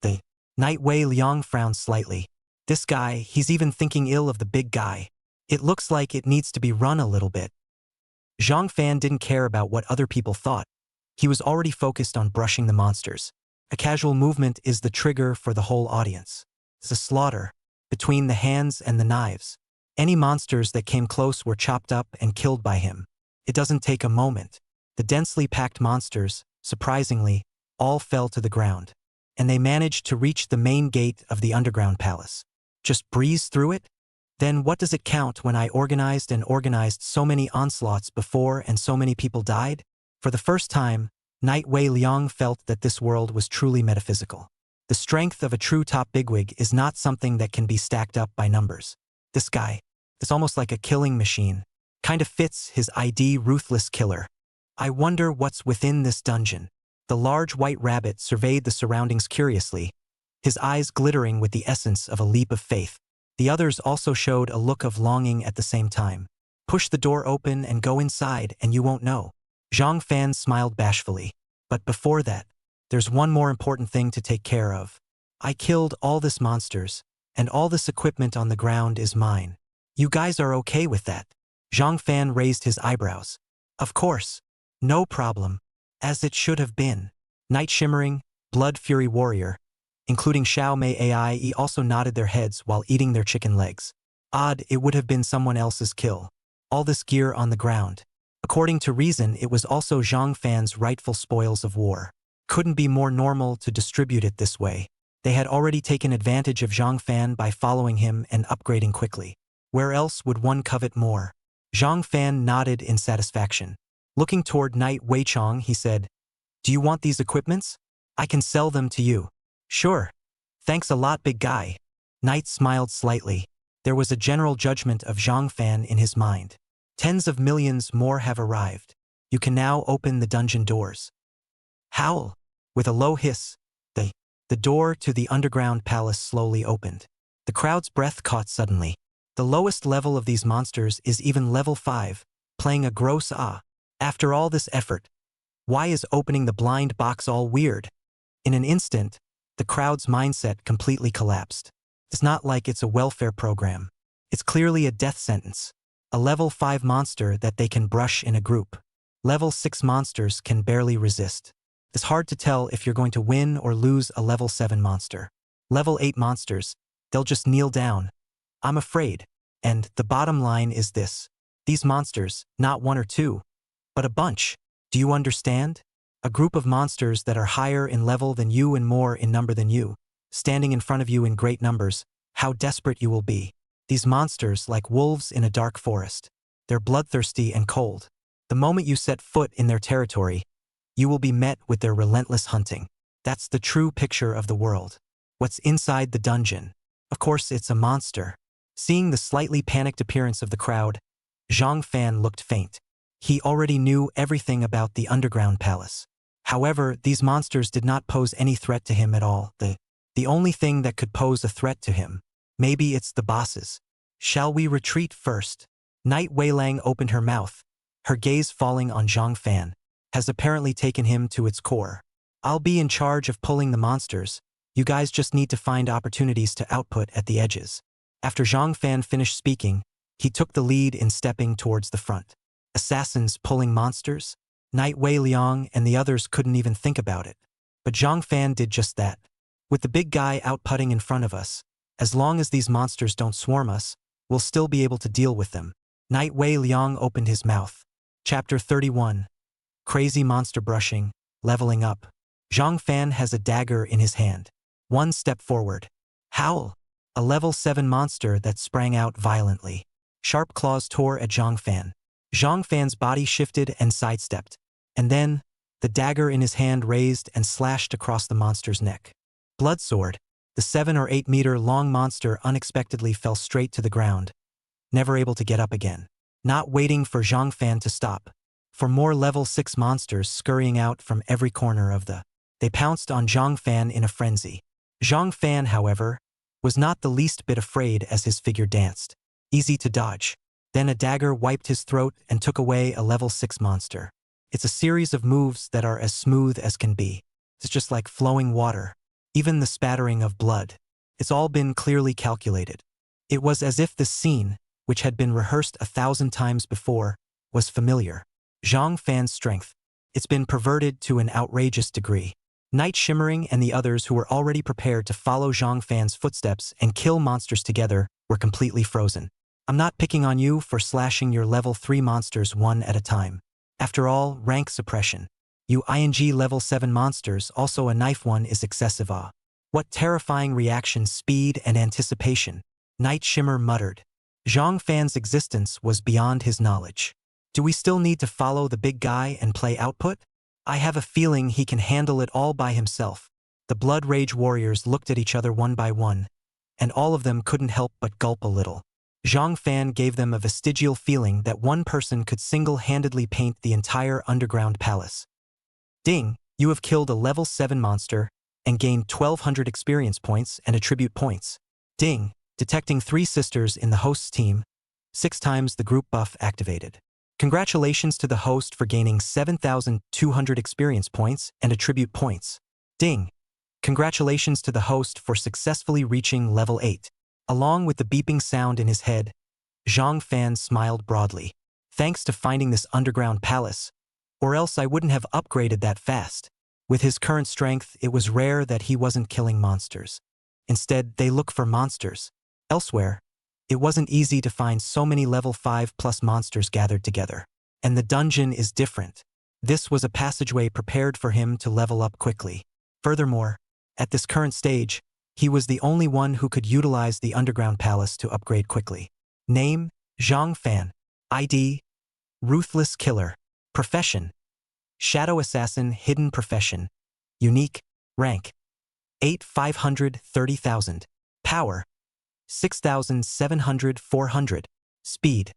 The Night Wei Liang frowned slightly. This guy, he's even thinking ill of the big guy. It looks like it needs to be run a little bit. Zhang Fan didn't care about what other people thought. He was already focused on brushing the monsters. A casual movement is the trigger for the whole audience. It's a slaughter, between the hands and the knives. Any monsters that came close were chopped up and killed by him. It doesn't take a moment. The densely packed monsters, surprisingly, all fell to the ground. And they managed to reach the main gate of the underground palace. Just breeze through it? Then what does it count when I organized so many onslaughts before and so many people died? For the first time, Night Wei Liang felt that this world was truly metaphysical. The strength of a true top bigwig is not something that can be stacked up by numbers. This guy, it's almost like a killing machine. Kind of fits his ID Ruthless killer. I wonder what's within this dungeon. The large white rabbit surveyed the surroundings curiously, his eyes glittering with the essence of a leap of faith. The others also showed a look of longing at the same time. Push the door open and go inside and you won't know. Zhang Fan smiled bashfully. But before that, there's one more important thing to take care of. I killed all this monsters, and all this equipment on the ground is mine. You guys are okay with that? Zhang Fan raised his eyebrows. Of course. No problem. As it should have been. Night Shimmering, Blood Fury Warrior, including Xiao Mei Ai also nodded their heads while eating their chicken legs. Odd, it would have been someone else's kill. All this gear on the ground. According to reason, it was also Zhang Fan's rightful spoils of war. Couldn't be more normal to distribute it this way. They had already taken advantage of Zhang Fan by following him and upgrading quickly. Where else would one covet more? Zhang Fan nodded in satisfaction. Looking toward Night Weichong, he said, "Do you want these equipments? I can sell them to you." "Sure. Thanks a lot, big guy." Night smiled slightly. There was a general judgment of Zhang Fan in his mind. Tens of millions more have arrived. You can now open the dungeon doors. Howl! With a low hiss, the door to the underground palace slowly opened. The crowd's breath caught suddenly. The lowest level of these monsters is even level 5, playing a gross ah. After all this effort, why is opening the blind box all weird? In an instant, the crowd's mindset completely collapsed. It's not like it's a welfare program. It's clearly a death sentence. A level 5 monster that they can brush in a group. Level 6 monsters can barely resist. It's hard to tell if you're going to win or lose a level 7 monster. Level 8 monsters, they'll just kneel down. I'm afraid. And the bottom line is this. These monsters, not one or two, but a bunch. Do you understand? A group of monsters that are higher in level than you and more in number than you, standing in front of you in great numbers, how desperate you will be. These monsters like wolves in a dark forest. They're bloodthirsty and cold. The moment you set foot in their territory, you will be met with their relentless hunting. That's the true picture of the world. What's inside the dungeon? Of course, it's a monster. Seeing the slightly panicked appearance of the crowd, Zhang Fan looked faint. He already knew everything about the underground palace. However, these monsters did not pose any threat to him at all. The only thing that could pose a threat to him. Maybe it's the bosses. Shall we retreat first? Night Weilang opened her mouth, her gaze falling on Zhang Fan, has apparently taken him to its core. I'll be in charge of pulling the monsters. You guys just need to find opportunities to output at the edges. After Zhang Fan finished speaking, he took the lead in stepping towards the front. Assassins pulling monsters? Night Wei Liang and the others couldn't even think about it. But Zhang Fan did just that. With the big guy outputting in front of us, as long as these monsters don't swarm us, we'll still be able to deal with them. Night Wei Liang opened his mouth. Chapter 31. Crazy monster brushing, leveling up. Zhang Fan has a dagger in his hand. One step forward. Howl! A level 7 monster that sprang out violently. Sharp claws tore at Zhang Fan. Zhang Fan's body shifted and sidestepped. And then, the dagger in his hand raised and slashed across the monster's neck. Blood sword. The 7 or 8 meter long monster unexpectedly fell straight to the ground, never able to get up again. Not waiting for Zhang Fan to stop. For more level 6 monsters scurrying out from every corner of the. They pounced on Zhang Fan in a frenzy. Zhang Fan, however, was not the least bit afraid as his figure danced. Easy to dodge. Then a dagger wiped his throat and took away a level 6 monster. It's a series of moves that are as smooth as can be. It's just like flowing water. Even the spattering of blood. It's all been clearly calculated. It was as if this scene, which had been rehearsed 1,000 times before, was familiar. Zhang Fan's strength. It's been perverted to an outrageous degree. Night Shimmering and the others who were already prepared to follow Zhang Fan's footsteps and kill monsters together were completely frozen. I'm not picking on you for slashing your level 3 monsters one at a time. After all, rank suppression. You ing level 7 monsters, also a knife one is excessive. What terrifying reaction speed and anticipation. Night Shimmer muttered. Zhang Fan's existence was beyond his knowledge. Do we still need to follow the big guy and play output? I have a feeling he can handle it all by himself. The Blood Rage warriors looked at each other one by one, and all of them couldn't help but gulp a little. Zhang Fan gave them a vestigial feeling that one person could single-handedly paint the entire underground palace. Ding, you have killed a level 7 monster and gained 1,200 experience points and attribute points. Ding, detecting 3 sisters in the host's team, 6 times the group buff activated. Congratulations to the host for gaining 7,200 experience points and attribute points. Ding, congratulations to the host for successfully reaching level 8. Along with the beeping sound in his head, Zhang Fan smiled broadly. Thanks to finding this underground palace, or else I wouldn't have upgraded that fast. With his current strength, it was rare that he wasn't killing monsters. Instead, they look for monsters. Elsewhere, it wasn't easy to find so many level 5+ monsters gathered together. And the dungeon is different. This was a passageway prepared for him to level up quickly. Furthermore, at this current stage, he was the only one who could utilize the underground palace to upgrade quickly. Name, Zhang Fan. ID, Ruthless Killer. Profession, Shadow Assassin Hidden Profession. Unique, rank, 8,530,000. Power, 6,700 400. Speed,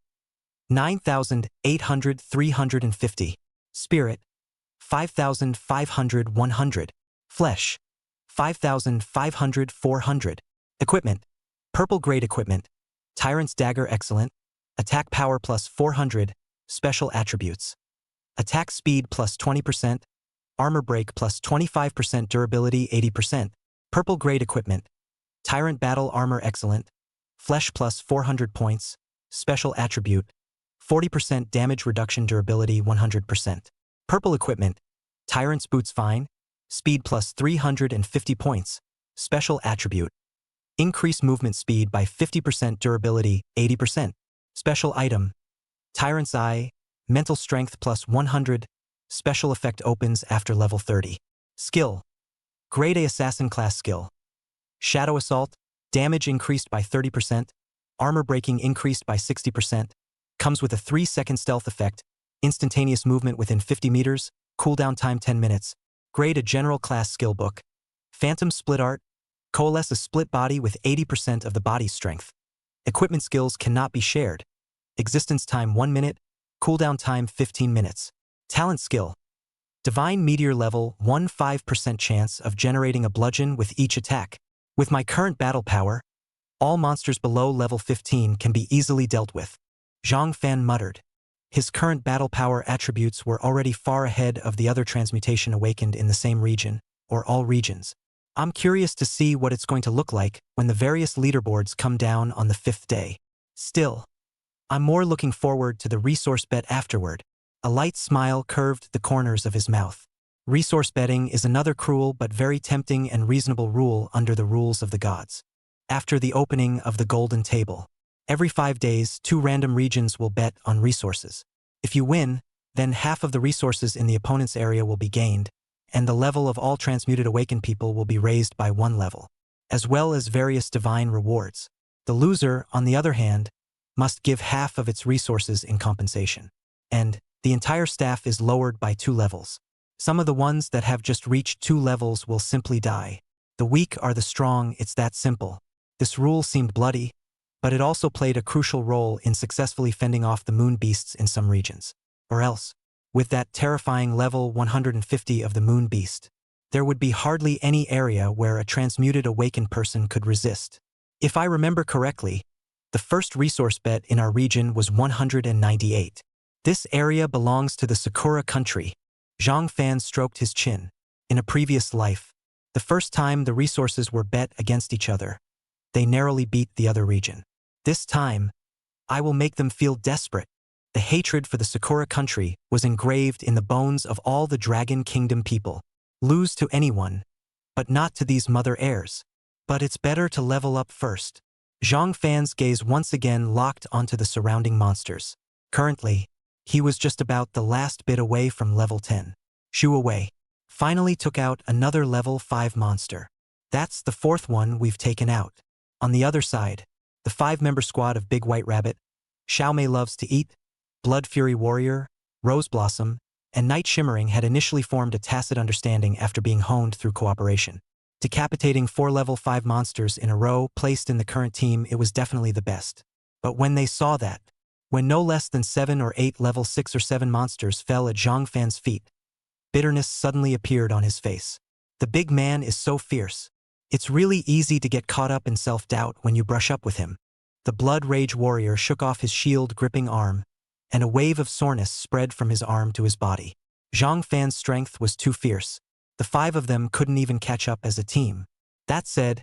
9,800 350. Spirit, 5,500 100. Flesh, 5,500 400. Equipment, Purple Grade Equipment. Tyrant's Dagger Excellent. Attack Power plus 400. Special Attributes. Attack Speed plus 20%. Armor Break plus 25%. Durability 80%. Purple Grade Equipment. Tyrant Battle Armor Excellent. Flesh plus 400 points. Special Attribute. 40% Damage Reduction. Durability 100%. Purple Equipment. Tyrant's Boots Fine. Speed plus 350 points. Special Attribute. Increase movement speed by 50%. Durability 80%. Special Item. Tyrant's Eye. Mental Strength plus 100. Special effect opens after level 30. Skill. Grade A Assassin Class Skill. Shadow Assault. Damage increased by 30%. Armor breaking increased by 60%. Comes with a 3-second stealth effect. Instantaneous movement within 50 meters. Cooldown time 10 minutes. Grade A General Class Skill Book. Phantom Split Art. Coalesce a split body with 80% of the body's strength. Equipment skills cannot be shared. Existence time 1 minute. Cooldown time 15 minutes. Talent skill. Divine Meteor level 15% chance of generating a bludgeon with each attack. With my current battle power, all monsters below level 15 can be easily dealt with. Zhang Fan muttered. His current battle power attributes were already far ahead of the other transmutation awakened in the same region, or all regions. I'm curious to see what it's going to look like when the various leaderboards come down on the 5th day. Still, I'm more looking forward to the resource bet afterward. A light smile curved the corners of his mouth. Resource betting is another cruel but very tempting and reasonable rule under the rules of the gods. After the opening of the Golden Table, every 5 days, 2 random regions will bet on resources. If you win, then half of the resources in the opponent's area will be gained, and the level of all transmuted awakened people will be raised by 1 level, as well as various divine rewards. The loser, on the other hand, must give half of its resources in compensation. And the entire staff is lowered by 2 levels. Some of the ones that have just reached 2 levels will simply die. The weak are the strong, it's that simple. This rule seemed bloody, but it also played a crucial role in successfully fending off the moon beasts in some regions. Or else, with that terrifying level 150 of the moon beast, there would be hardly any area where a transmuted awakened person could resist. If I remember correctly, the first resource bet in our region was 198. This area belongs to the Sakura country. Zhang Fan stroked his chin. In a previous life, the first time the resources were bet against each other, they narrowly beat the other region. This time, I will make them feel desperate. The hatred for the Sakura country was engraved in the bones of all the Dragon Kingdom people. Lose to anyone, but not to these mother heirs. But it's better to level up first. Zhang Fan's gaze once again locked onto the surrounding monsters. Currently, he was just about the last bit away from level 10. Shoo Away finally took out another level 5 monster. That's the fourth one we've taken out. On the other side, the 5-member squad of Big White Rabbit, Xiaomei Loves to Eat, Blood Fury Warrior, Rose Blossom, and Night Shimmering had initially formed a tacit understanding after being honed through cooperation. Decapitating 4 level 5 monsters in a row placed in the current team, it was definitely the best. But when they saw that, when no less than 7 or 8 level 6 or 7 monsters fell at Zhang Fan's feet, bitterness suddenly appeared on his face. The big man is so fierce. It's really easy to get caught up in self-doubt when you brush up with him. The Blood Rage Warrior shook off his shield-gripping arm, and a wave of soreness spread from his arm to his body. Zhang Fan's strength was too fierce. The 5 of them couldn't even catch up as a team. That said,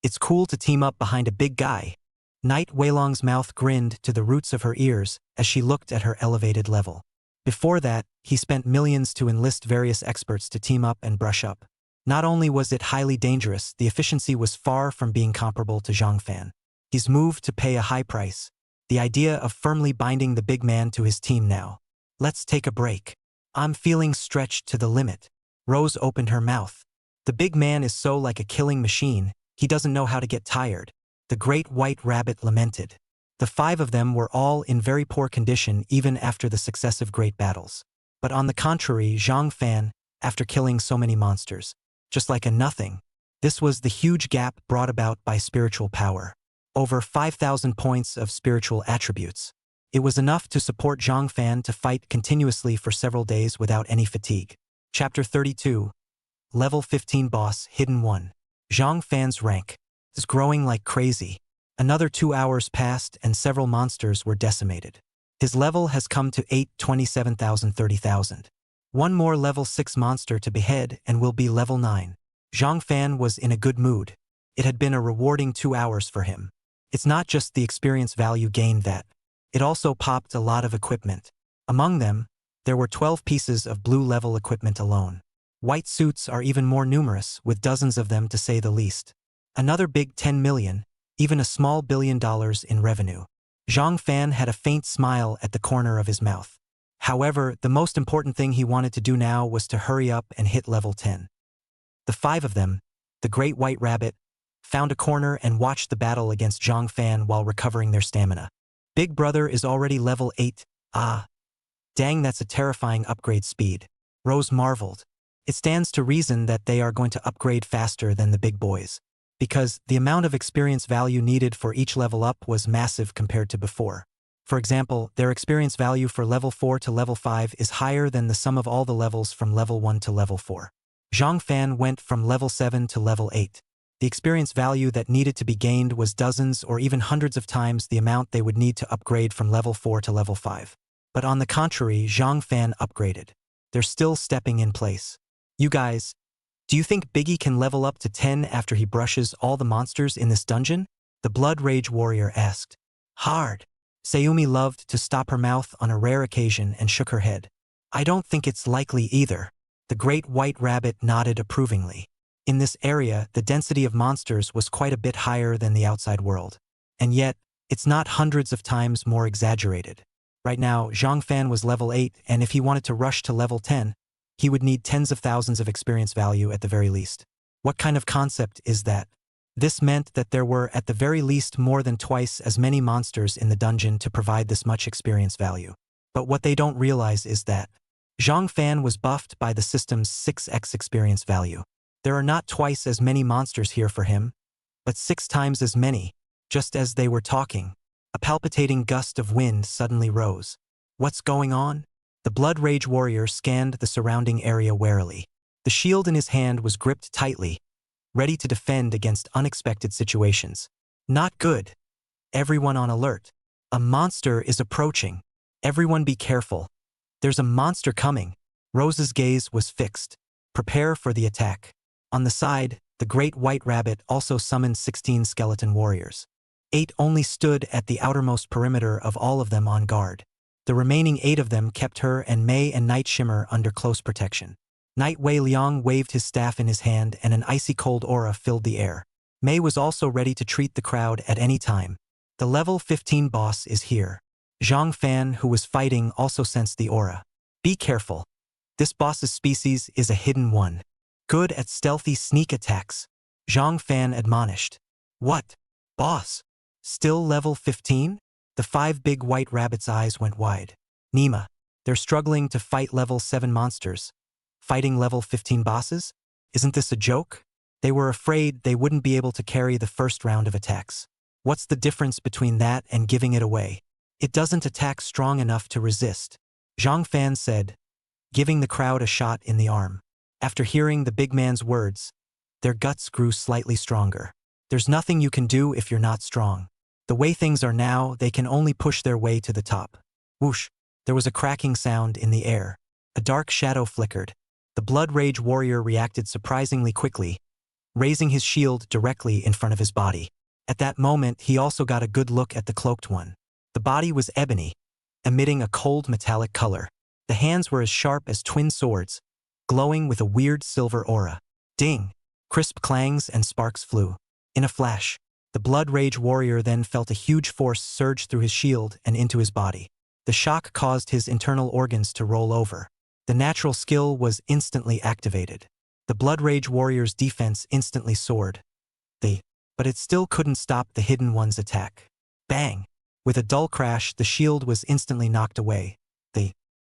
it's cool to team up behind a big guy. Night Weilong's mouth grinned to the roots of her ears as she looked at her elevated level. Before that, he spent millions to enlist various experts to team up and brush up. Not only was it highly dangerous, the efficiency was far from being comparable to Zhang Fan. He's moved to pay a high price. The idea of firmly binding the big man to his team now. Let's take a break. I'm feeling stretched to the limit. Rose opened her mouth. The big man is so like a killing machine, he doesn't know how to get tired. The Great White Rabbit lamented. The 5 of them were all in very poor condition even after the successive great battles. But on the contrary, Zhang Fan, after killing so many monsters, just like a nothing, this was the huge gap brought about by spiritual power. Over 5,000 points of spiritual attributes. It was enough to support Zhang Fan to fight continuously for several days without any fatigue. Chapter 32. Level 15 Boss Hidden 1. Zhang Fan's rank is growing like crazy. Another 2 hours passed and several monsters were decimated. His level has come to 8, 27,000, 30,000. One more level 6 monster to behead and will be level 9. Zhang Fan was in a good mood. It had been a rewarding 2 hours for him. It's not just the experience value gained that. It also popped a lot of equipment. Among them, there were 12 pieces of blue-level equipment alone. White suits are even more numerous, with dozens of them to say the least. Another big 10 million, even a small $1 billion in revenue. Zhang Fan had a faint smile at the corner of his mouth. However, the most important thing he wanted to do now was to hurry up and hit level 10. The 5 of them, the Great White Rabbit, found a corner and watched the battle against Zhang Fan while recovering their stamina. Big Brother is already level 8. Ah. Dang, that's a terrifying upgrade speed. Rose marveled. It stands to reason that they are going to upgrade faster than the big boys. Because the amount of experience value needed for each level up was massive compared to before. For example, their experience value for level 4 to level 5 is higher than the sum of all the levels from level 1 to level 4. Zhang Fan went from level 7 to level 8. The experience value that needed to be gained was dozens or even hundreds of times the amount they would need to upgrade from level 4 to level 5. But on the contrary, Zhang Fan upgraded. They're still stepping in place. You guys, do you think Biggie can level up to 10 after he brushes all the monsters in this dungeon? The Blood Rage Warrior asked. Hard. Sayumi loved to stop her mouth on a rare occasion and shook her head. I don't think it's likely either. The Great White Rabbit nodded approvingly. In this area, the density of monsters was quite a bit higher than the outside world. And yet, it's not hundreds of times more exaggerated. Right now, Zhang Fan was level 8, and if he wanted to rush to level 10, he would need tens of thousands of experience value at the very least. What kind of concept is that? This meant that there were at the very least more than twice as many monsters in the dungeon to provide this much experience value. But what they don't realize is that Zhang Fan was buffed by the system's 6x experience value. There are not twice as many monsters here for him, but 6 times as many. Just as they were talking, a palpitating gust of wind suddenly rose. What's going on? The Blood Rage warrior scanned the surrounding area warily. The shield in his hand was gripped tightly, ready to defend against unexpected situations. Not good. Everyone on alert. A monster is approaching. Everyone be careful. There's a monster coming. Rose's gaze was fixed. Prepare for the attack. On the side, the great white rabbit also summoned 16 skeleton warriors. 8 only stood at the outermost perimeter of all of them on guard. The remaining 8 of them kept her and Mei and Night Shimmer under close protection. Night Wei Liang waved his staff in his hand and an icy cold aura filled the air. Mei was also ready to treat the crowd at any time. The level 15 boss is here. Zhang Fan, who was fighting, also sensed the aura. Be careful. This boss's species is a hidden one. Good at stealthy sneak attacks. Zhang Fan admonished. What? Boss? Still level 15? The 5 big white rabbits' eyes went wide. Nima, they're struggling to fight level 7 monsters. Fighting level 15 bosses? Isn't this a joke? They were afraid they wouldn't be able to carry the first round of attacks. What's the difference between that and giving it away? It doesn't attack strong enough to resist. Zhang Fan said, giving the crowd a shot in the arm. After hearing the big man's words, their guts grew slightly stronger. There's nothing you can do if you're not strong. The way things are now, they can only push their way to the top. Whoosh! There was a cracking sound in the air. A dark shadow flickered. The Blood Rage warrior reacted surprisingly quickly, raising his shield directly in front of his body. At that moment, he also got a good look at the cloaked one. The body was ebony, emitting a cold metallic color. The hands were as sharp as twin swords, glowing with a weird silver aura. Ding! Crisp clangs and sparks flew. In a flash, the Blood Rage warrior then felt a huge force surge through his shield and into his body. The shock caused his internal organs to roll over. The natural skill was instantly activated. The Blood Rage warrior's defense instantly soared. But it still couldn't stop the hidden one's attack. Bang! With a dull crash, the shield was instantly knocked away.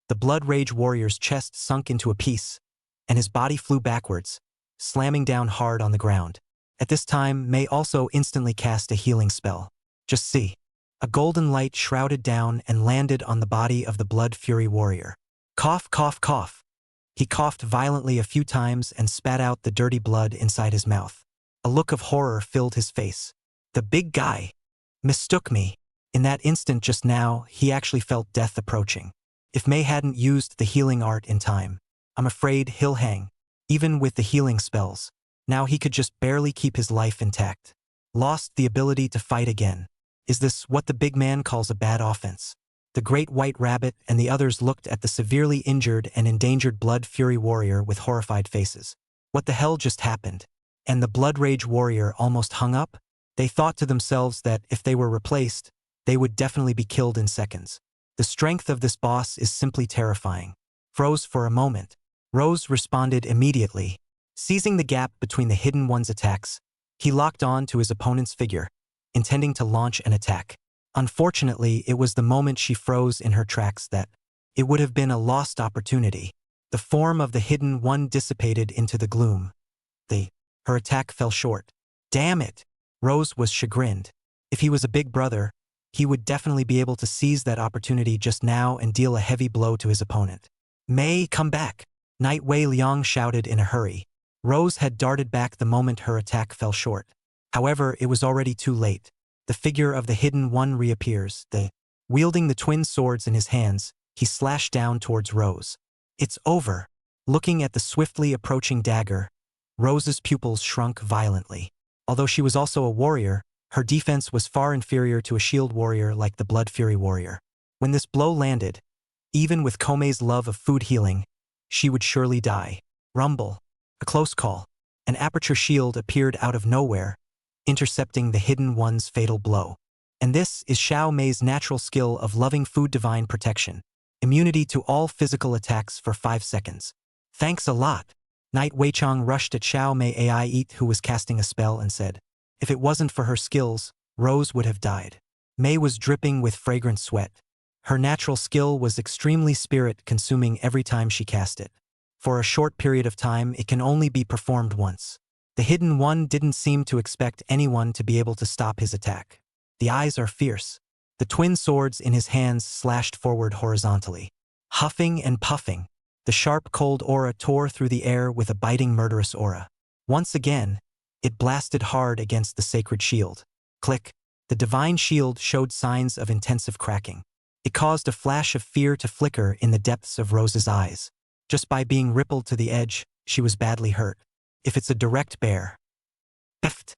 The Blood Rage warrior's chest sunk into a piece, and his body flew backwards, slamming down hard on the ground. At this time, Mei also instantly cast a healing spell. Just see. A golden light shrouded down and landed on the body of the Blood Fury warrior. Cough, cough, cough. He coughed violently a few times and spat out the dirty blood inside his mouth. A look of horror filled his face. The big guy mistook me. In that instant just now, he actually felt death approaching. If Mei hadn't used the healing art in time, I'm afraid he'll hang. Even with the healing spells, now he could just barely keep his life intact. Lost the ability to fight again. Is this what the big man calls a bad offense? The great white rabbit and the others looked at the severely injured and endangered Blood Fury warrior with horrified faces. What the hell just happened? And the Blood Rage warrior almost hung up? They thought to themselves that if they were replaced, they would definitely be killed in seconds. The strength of this boss is simply terrifying. Froze for a moment. Rose responded immediately. Seizing the gap between the hidden one's attacks, he locked on to his opponent's figure, intending to launch an attack. Unfortunately, it was the moment she froze in her tracks that it would have been a lost opportunity. The form of the hidden one dissipated into the gloom. Her attack fell short. Damn it! Rose was chagrined. If he was a big brother, he would definitely be able to seize that opportunity just now and deal a heavy blow to his opponent. Mei, come back! Night Wei Liang shouted in a hurry. Rose had darted back the moment her attack fell short. However, it was already too late. The figure of the hidden one reappears. Wielding the twin swords in his hands, he slashed down towards Rose. It's over. Looking at the swiftly approaching dagger, Rose's pupils shrunk violently. Although she was also a warrior, her defense was far inferior to a shield warrior like the Blood Fury warrior. When this blow landed, even with Komei's love of food healing, she would surely die. Rumble. A close call. An aperture shield appeared out of nowhere, intercepting the hidden one's fatal blow. And this is Xiao Mei's natural skill of loving food divine protection. Immunity to all physical attacks for 5 seconds. Thanks a lot. Night Weichang rushed at Xiao Mei Ait, who was casting a spell, and said, if it wasn't for her skills, Rose would have died. Mei was dripping with fragrant sweat. Her natural skill was extremely spirit-consuming every time she cast it. For a short period of time, it can only be performed once. The hidden one didn't seem to expect anyone to be able to stop his attack. The eyes are fierce. The twin swords in his hands slashed forward horizontally. Huffing and puffing, the sharp cold aura tore through the air with a biting murderous aura. Once again, it blasted hard against the sacred shield. Click. The divine shield showed signs of intensive cracking. It caused a flash of fear to flicker in the depths of Rose's eyes. Just by being rippled to the edge, she was badly hurt. If it's a direct bear. Peft.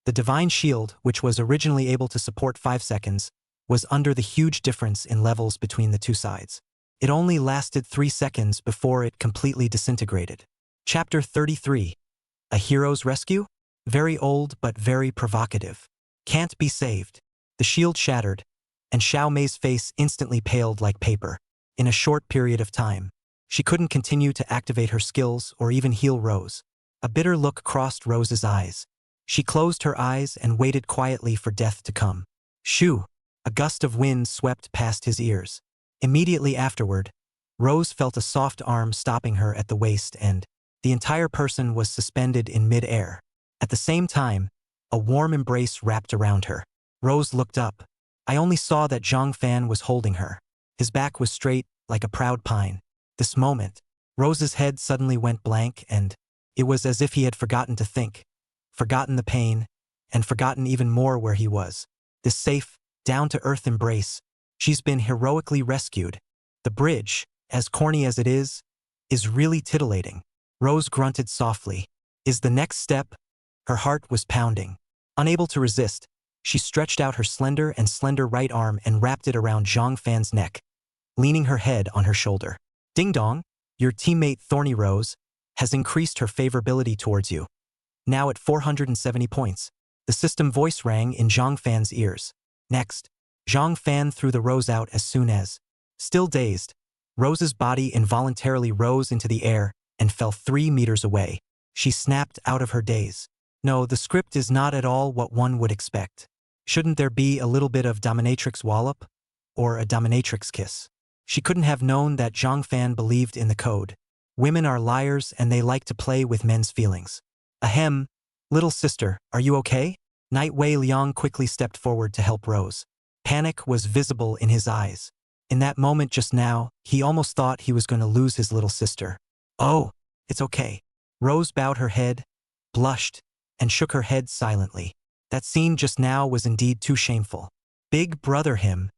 The divine shield, which was originally able to support 5 seconds, was under the huge difference in levels between the two sides. It only lasted 3 seconds before it completely disintegrated. Chapter 33. A Hero's Rescue? Very old but very provocative. Can't be saved. The shield shattered, and Xiao Mei's face instantly paled like paper. In a short period of time, she couldn't continue to activate her skills or even heal Rose. A bitter look crossed Rose's eyes. She closed her eyes and waited quietly for death to come. Shoo! A gust of wind swept past his ears. Immediately afterward, Rose felt a soft arm stopping her at the waist and the entire person was suspended in mid-air. At the same time, a warm embrace wrapped around her. Rose looked up. I only saw that Zhang Fan was holding her. His back was straight, like a proud pine. This moment, Rose's head suddenly went blank and it was as if he had forgotten to think, forgotten the pain, and forgotten even more where he was. This safe, down-to-earth embrace. She's been heroically rescued. The bridge, as corny as it is really titillating. Rose grunted softly. Is the next step? Her heart was pounding. Unable to resist, she stretched out her slender right arm and wrapped it around Zhang Fan's neck, leaning her head on her shoulder. Ding dong, your teammate Thorny Rose has increased her favorability towards you. Now at 470 points. The system voice rang in Zhang Fan's ears. Next, Zhang Fan threw the rose out as soon as, still dazed, Rose's body involuntarily rose into the air and fell 3 meters away. She snapped out of her daze. No, the script is not at all what one would expect. Shouldn't there be a little bit of dominatrix wallop? Or a dominatrix kiss? She couldn't have known that Zhang Fan believed in the code. Women are liars and they like to play with men's feelings. Ahem, little sister, are you okay? Night Wei Liang quickly stepped forward to help Rose. Panic was visible in his eyes. In that moment just now, he almost thought he was going to lose his little sister. Oh, it's okay. Rose bowed her head, blushed, and shook her head silently. That scene just now was indeed too shameful. Big brother him.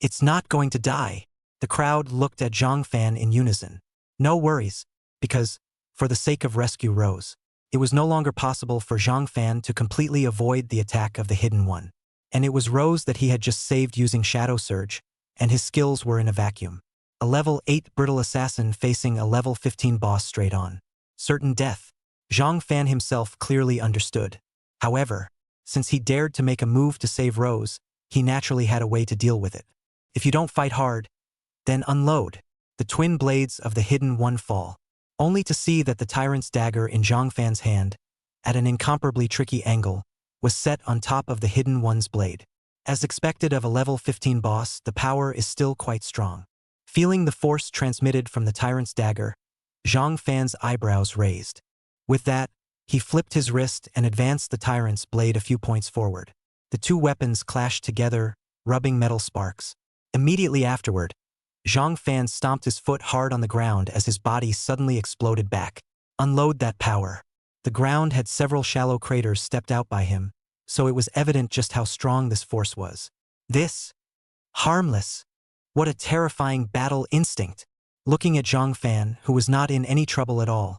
It's not going to die. The crowd looked at Zhang Fan in unison. No worries, because, for the sake of rescue Rose, it was no longer possible for Zhang Fan to completely avoid the attack of the Hidden One. And it was Rose that he had just saved using Shadow Surge, and his skills were in a vacuum. A level 8 brittle assassin facing a level 15 boss straight on. Certain death. Zhang Fan himself clearly understood. However, since he dared to make a move to save Rose, he naturally had a way to deal with it. If you don't fight hard, then unload. The twin blades of the Hidden One fall, only to see that the tyrant's dagger in Zhang Fan's hand, at an incomparably tricky angle, was set on top of the Hidden One's blade. As expected of a level 15 boss, the power is still quite strong. Feeling the force transmitted from the tyrant's dagger, Zhang Fan's eyebrows raised. With that, he flipped his wrist and advanced the tyrant's blade a few points forward. The two weapons clashed together, rubbing metal sparks. Immediately afterward, Zhang Fan stomped his foot hard on the ground as his body suddenly exploded back. Unload that power. The ground had several shallow craters stepped out by him, so it was evident just how strong this force was. This? Harmless. What a terrifying battle instinct. Looking at Zhang Fan, who was not in any trouble at all,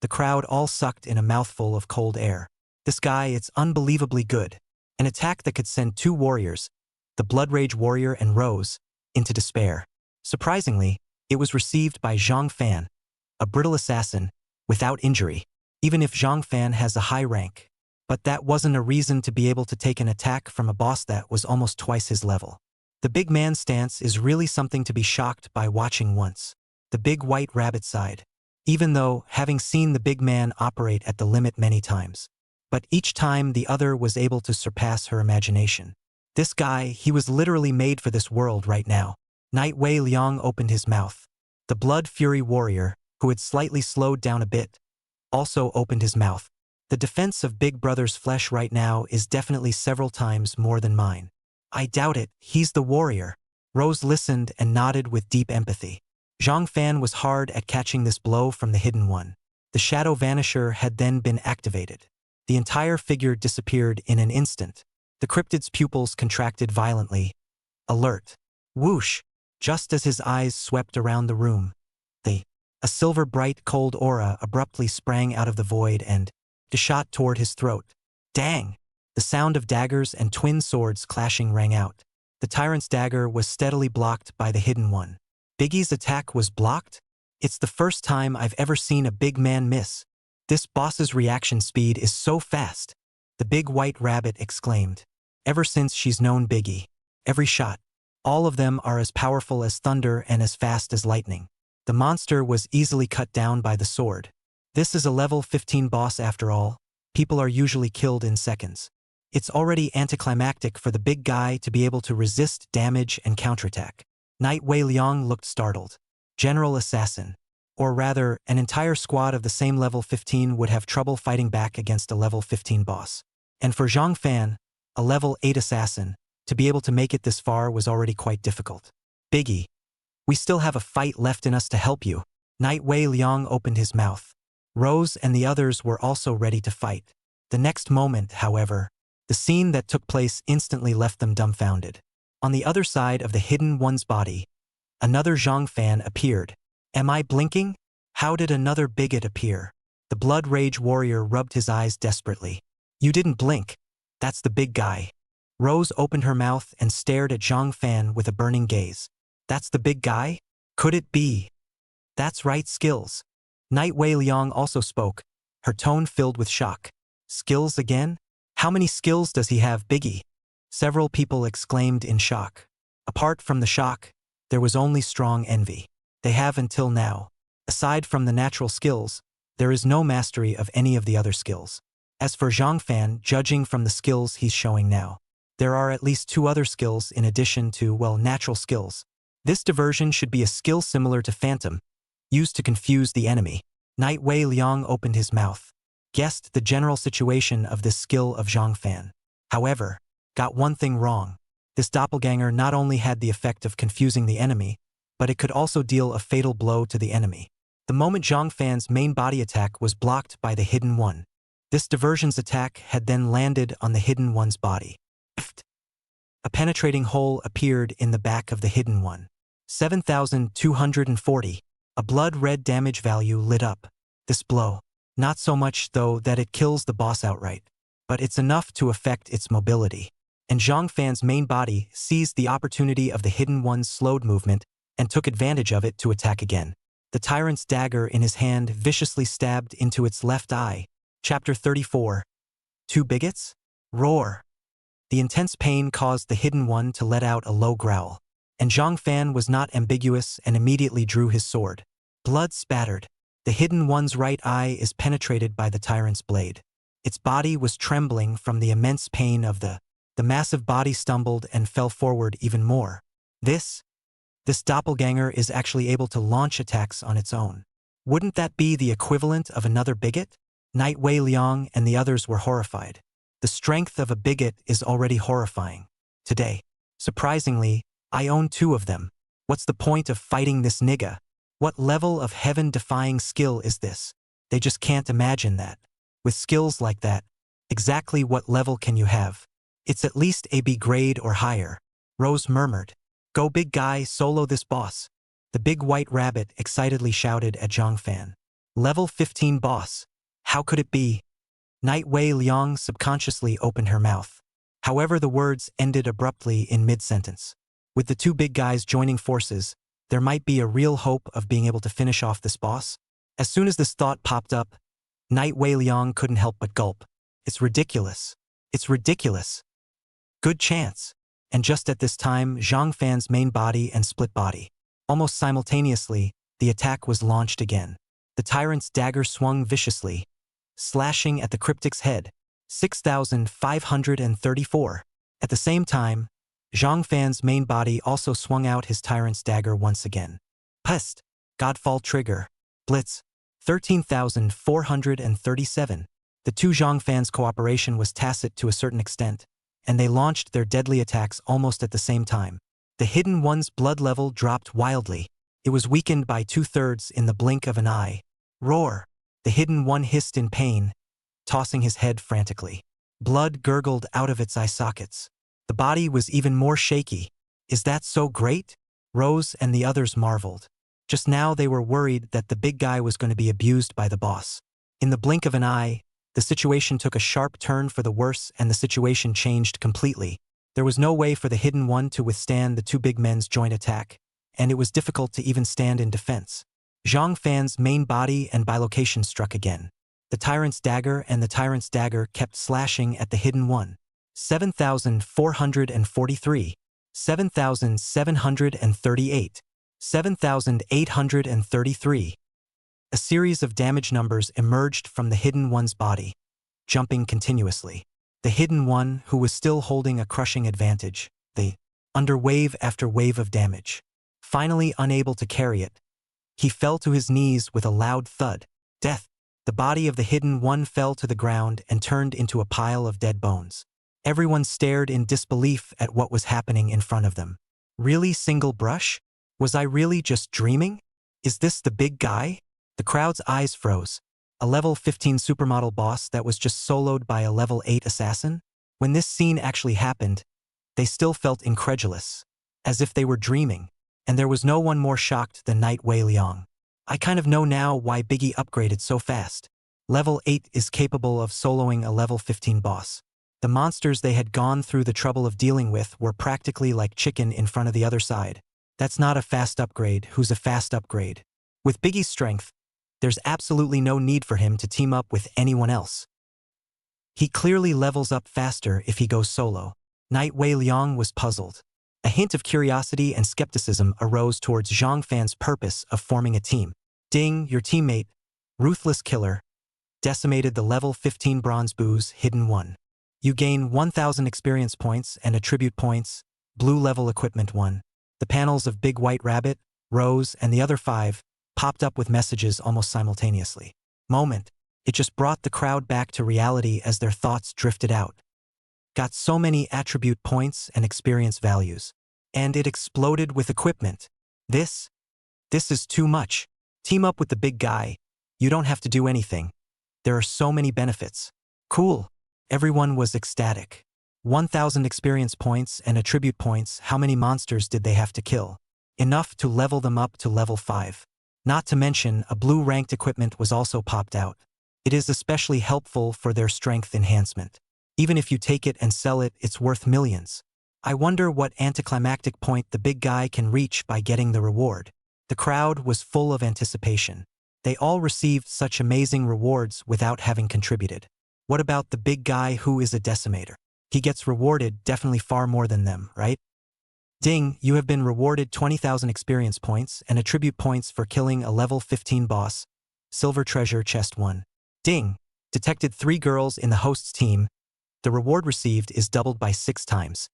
the crowd all sucked in a mouthful of cold air. This guy, it's unbelievably good. An attack that could send two warriors, the Blood Rage warrior and Rose, into despair. Surprisingly, it was received by Zhang Fan, a brittle assassin, without injury, even if Zhang Fan has a high rank. But that wasn't a reason to be able to take an attack from a boss that was almost twice his level. The big man stance is really something to be shocked by watching once. The big white rabbit side. Even though, having seen the big man operate at the limit many times. But each time the other was able to surpass her imagination. This guy, he was literally made for this world right now. Night Wei Liang opened his mouth. The Blood Fury warrior, who had slightly slowed down a bit, also opened his mouth. The defense of Big Brother's flesh right now is definitely several times more than mine. I doubt it, he's the warrior. Rose listened and nodded with deep empathy. Zhang Fan was hard at catching this blow from the Hidden One. The Shadow Vanisher had then been activated. The entire figure disappeared in an instant. The cryptid's pupils contracted violently. Alert. Whoosh! Just as his eyes swept around the room, a silver bright cold aura abruptly sprang out of the void and shot toward his throat. Dang! The sound of daggers and twin swords clashing rang out. The tyrant's dagger was steadily blocked by the Hidden One. Biggie's attack was blocked? It's the first time I've ever seen a big man miss. This boss's reaction speed is so fast. The big white rabbit exclaimed. Ever since she's known Biggie, every shot, all of them are as powerful as thunder and as fast as lightning. The monster was easily cut down by the sword. This is a level 15 boss after all. People are usually killed in seconds. It's already anticlimactic for the big guy to be able to resist damage and counterattack. Knight Wei Liang looked startled. General Assassin. Or rather, an entire squad of the same level 15 would have trouble fighting back against a level 15 boss. And for Zhang Fan, a level 8 assassin, to be able to make it this far was already quite difficult. Biggie. We still have a fight left in us to help you. Knight Wei Liang opened his mouth. Rose and the others were also ready to fight. The next moment, however, the scene that took place instantly left them dumbfounded. On the other side of the Hidden One's body, another Zhang Fan appeared. Am I blinking? How did another bigot appear? The Blood Rage warrior rubbed his eyes desperately. You didn't blink. That's the big guy. Rose opened her mouth and stared at Zhang Fan with a burning gaze. That's the big guy? Could it be? That's right, skills. Knight Wei Liang also spoke, her tone filled with shock. Skills again? How many skills does he have, Biggie? Several people exclaimed in shock. Apart from the shock, there was only strong envy. They have until now. Aside from the natural skills, there is no mastery of any of the other skills. As for Zhang Fan, judging from the skills he's showing now, there are at least 2 other skills in addition to, well, natural skills. This diversion should be a skill similar to Phantom, used to confuse the enemy. Knight Wei Liang opened his mouth, guessed the general situation of this skill of Zhang Fan. However, got one thing wrong. This doppelganger not only had the effect of confusing the enemy, but it could also deal a fatal blow to the enemy. The moment Zhang Fan's main body attack was blocked by the Hidden One, this diversion's attack had then landed on the Hidden One's body. A penetrating hole appeared in the back of the Hidden One. 7,240. A blood-red damage value lit up. This blow. Not so much, though, that it kills the boss outright, but it's enough to affect its mobility. And Zhang Fan's main body seized the opportunity of the Hidden One's slowed movement and took advantage of it to attack again. The tyrant's dagger in his hand viciously stabbed into its left eye. Chapter 34. 2 bigots? Roar. The intense pain caused the Hidden One to let out a low growl, and Zhang Fan was not ambiguous and immediately drew his sword. Blood spattered. The Hidden One's right eye is penetrated by the tyrant's blade. Its body was trembling from the immense pain of the massive body stumbled and fell forward even more. This doppelganger is actually able to launch attacks on its own. Wouldn't that be the equivalent of another bigot? Knight Wei Liang and the others were horrified. The strength of a bigot is already horrifying. Today, surprisingly, I own 2 of them. What's the point of fighting this nigga? What level of heaven-defying skill is this? They just can't imagine that. With skills like that, exactly what level can you have? It's at least a B grade or higher. Rose murmured. Go big guy, solo this boss. The big white rabbit excitedly shouted at Zhang Fan. Level 15 boss. How could it be? Knight Wei Liang subconsciously opened her mouth. However, the words ended abruptly in mid-sentence. With the 2 big guys joining forces, there might be a real hope of being able to finish off this boss. As soon as this thought popped up, Knight Wei Liang couldn't help but gulp. It's ridiculous. It's ridiculous. Good chance. And just at this time, Zhang Fan's main body and split body. Almost simultaneously, the attack was launched again. The tyrant's dagger swung viciously, slashing at the cryptic's head. 6,534. At the same time, Zhang Fan's main body also swung out his tyrant's dagger once again. Pest! Godfall trigger. Blitz, 13,437. The two Zhang fans' cooperation was tacit to a certain extent, and they launched their deadly attacks almost at the same time. The Hidden One's blood level dropped wildly. It was weakened by 2/3 in the blink of an eye. Roar! The Hidden One hissed in pain, tossing his head frantically. Blood gurgled out of its eye sockets. The body was even more shaky. Is that so great? Rose and the others marveled. Just now they were worried that the big guy was going to be abused by the boss. In the blink of an eye, the situation took a sharp turn for the worse and the situation changed completely. There was no way for the Hidden One to withstand the two big men's joint attack, and it was difficult to even stand in defense. Zhang Fan's main body and bilocation struck again. The Tyrant's dagger and the Tyrant's dagger kept slashing at the Hidden One. 7,443, 7,738, 7,833. A series of damage numbers emerged from the Hidden One's body, jumping continuously. The Hidden One, who was still holding a crushing advantage, under wave after wave of damage. Finally unable to carry it, he fell to his knees with a loud thud. Death! The body of the Hidden One fell to the ground and turned into a pile of dead bones. Everyone stared in disbelief at what was happening in front of them. Really, single brush? Was I really just dreaming? Is this the big guy? The crowd's eyes froze. A level 15 supermodel boss that was just soloed by a level 8 assassin? When this scene actually happened, they still felt incredulous, as if they were dreaming, and there was no one more shocked than Knight Wei Liang. I kind of know now why Biggie upgraded so fast. Level 8 is capable of soloing a level 15 boss. The monsters they had gone through the trouble of dealing with were practically like chicken in front of the other side. That's not a fast upgrade. Who's a fast upgrade? With Biggie's strength, there's absolutely no need for him to team up with anyone else. He clearly levels up faster if he goes solo. Knight Wei Liang was puzzled. A hint of curiosity and skepticism arose towards Zhang Fan's purpose of forming a team. Ding, your teammate, Ruthless Killer, decimated the level 15 Bronze Boo's Hidden One. You gain 1,000 experience points and attribute points, blue level equipment 1. The panels of Big White Rabbit, Rose, and the other 5 popped up with messages almost simultaneously. Moment. It just brought the crowd back to reality as their thoughts drifted out. Got so many attribute points and experience values. And it exploded with equipment. This is too much. Team up with the big guy. You don't have to do anything. There are so many benefits. Cool. Everyone was ecstatic. 1,000 experience points and attribute points. How many monsters did they have to kill? Enough to level them up to level 5. Not to mention, a blue ranked equipment was also popped out. It is especially helpful for their strength enhancement. Even if you take it and sell it, it's worth millions. I wonder what anticlimactic point the big guy can reach by getting the reward. The crowd was full of anticipation. They all received such amazing rewards without having contributed. What about the big guy who is a decimator? He gets rewarded definitely far more than them, right? Ding, you have been rewarded 20,000 experience points and attribute points for killing a level 15 boss. Silver treasure chest 1. Ding, detected 3 girls in the host's team. The reward received is doubled by 6 times.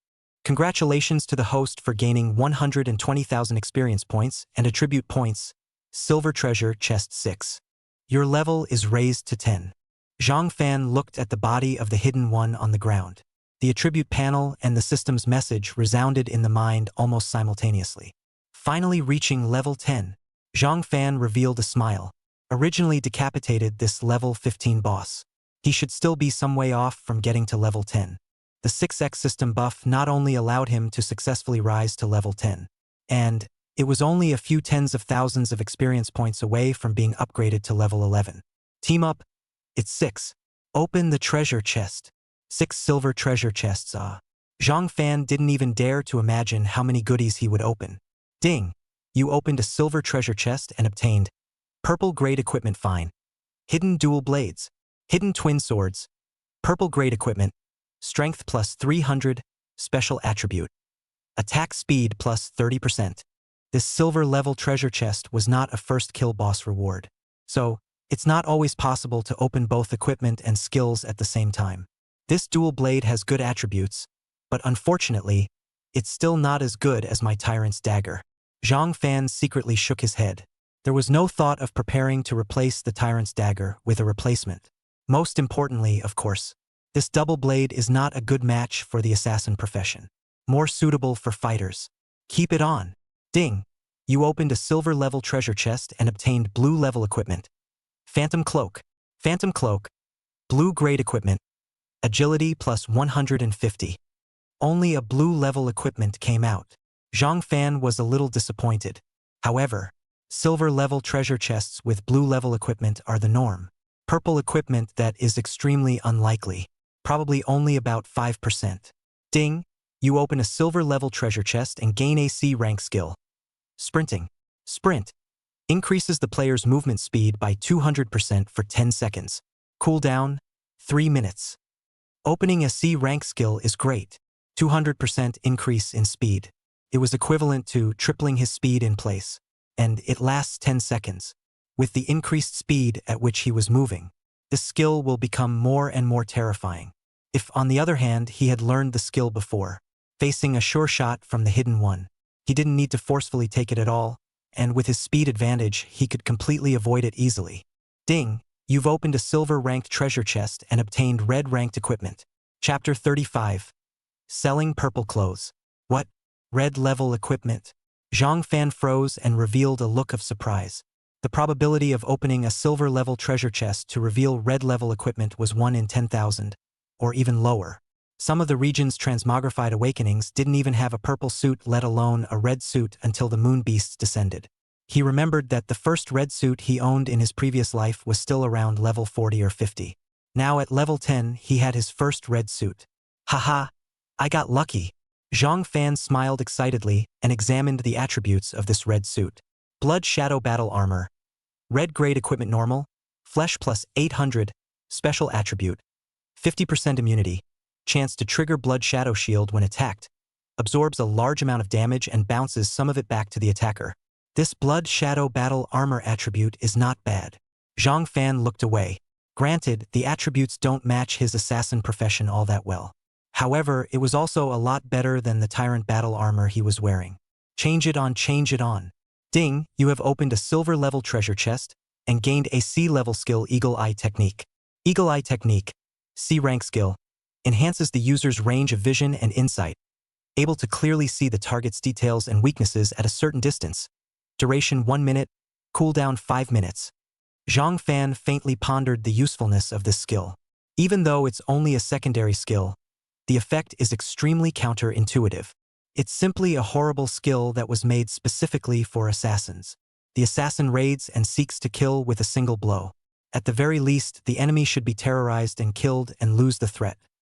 Congratulations to the host for gaining 120,000 experience points and attribute points. Silver treasure chest 6. Your level is raised to 10. Zhang Fan looked at the body of the Hidden One on the ground. The attribute panel and the system's message resounded in the mind almost simultaneously. Finally reaching level 10, Zhang Fan revealed a smile. Originally decapitated this level 15 boss. He should still be some way off from getting to level 10. The 6x system buff not only allowed him to successfully rise to level 10, and it was only a few tens of thousands of experience points away from being upgraded to level 11. Team up. It's 6. Open the treasure chest. 6 silver treasure chests. Zhang Fan didn't even dare to imagine how many goodies he would open. Ding. You opened a silver treasure chest and obtained purple grade equipment fine. Hidden dual blades. Hidden twin swords. Purple grade equipment. Strength plus 300. Special attribute. Attack speed plus 30%. This silver level treasure chest was not a first kill boss reward. So, it's not always possible to open both equipment and skills at the same time. This dual blade has good attributes, but unfortunately, it's still not as good as my tyrant's dagger. Zhang Fan secretly shook his head. There was no thought of preparing to replace the tyrant's dagger with a replacement. Most importantly, of course, this double blade is not a good match for the assassin profession. More suitable for fighters. Keep it on. Ding! You opened a silver-level treasure chest and obtained blue-level equipment. Phantom Cloak. Phantom Cloak. Blue-grade equipment. Agility plus 150. Only a blue-level equipment came out. Zhang Fan was a little disappointed. However, silver-level treasure chests with blue-level equipment are the norm. Purple equipment that is extremely unlikely. Probably only about 5%. Ding! You open a silver-level treasure chest and gain a C rank skill. Sprinting. Sprint. Increases the player's movement speed by 200% for 10 seconds. Cooldown, 3 minutes. Opening a C rank skill is great. 200% increase in speed. It was equivalent to tripling his speed in place. And it lasts 10 seconds. With the increased speed at which he was moving, this skill will become more and more terrifying. If, on the other hand, he had learned the skill before, facing a sure shot from the hidden one, he didn't need to forcefully take it at all, and with his speed advantage, he could completely avoid it easily. Ding! You've opened a silver-ranked treasure chest and obtained red-ranked equipment. Chapter 35. Selling purple clothes. What? Red-level equipment? Zhang Fan froze and revealed a look of surprise. The probability of opening a silver-level treasure chest to reveal red-level equipment was 1 in 10,000, or even lower. Some of the region's transmogrified awakenings didn't even have a purple suit, let alone a red suit, until the moon beasts descended. He remembered that the first red suit he owned in his previous life was still around level 40 or 50. Now at level 10, he had his first red suit. Haha! I got lucky! Zhang Fan smiled excitedly and examined the attributes of this red suit. Blood Shadow Battle Armor. Red grade equipment normal. Flesh plus 800. Special attribute. 50% immunity. Chance to trigger Blood Shadow Shield when attacked. Absorbs a large amount of damage and bounces some of it back to the attacker. This Blood Shadow Battle Armor attribute is not bad. Zhang Fan looked away. Granted, the attributes don't match his assassin profession all that well. However, it was also a lot better than the tyrant battle armor he was wearing. Change it on, change it on. Ding! You have opened a silver-level treasure chest and gained a C-level skill Eagle Eye Technique. Eagle Eye Technique. C-rank skill. Enhances the user's range of vision and insight. Able to clearly see the target's details and weaknesses at a certain distance. Duration 1 minute. Cooldown 5 minutes. Zhang Fan faintly pondered the usefulness of this skill. Even though it's only a secondary skill, the effect is extremely counterintuitive. It's simply a horrible skill that was made specifically for assassins. The assassin raids and seeks to kill with a single blow. At the very least, the enemy should be terrorized and killed and lose the threat.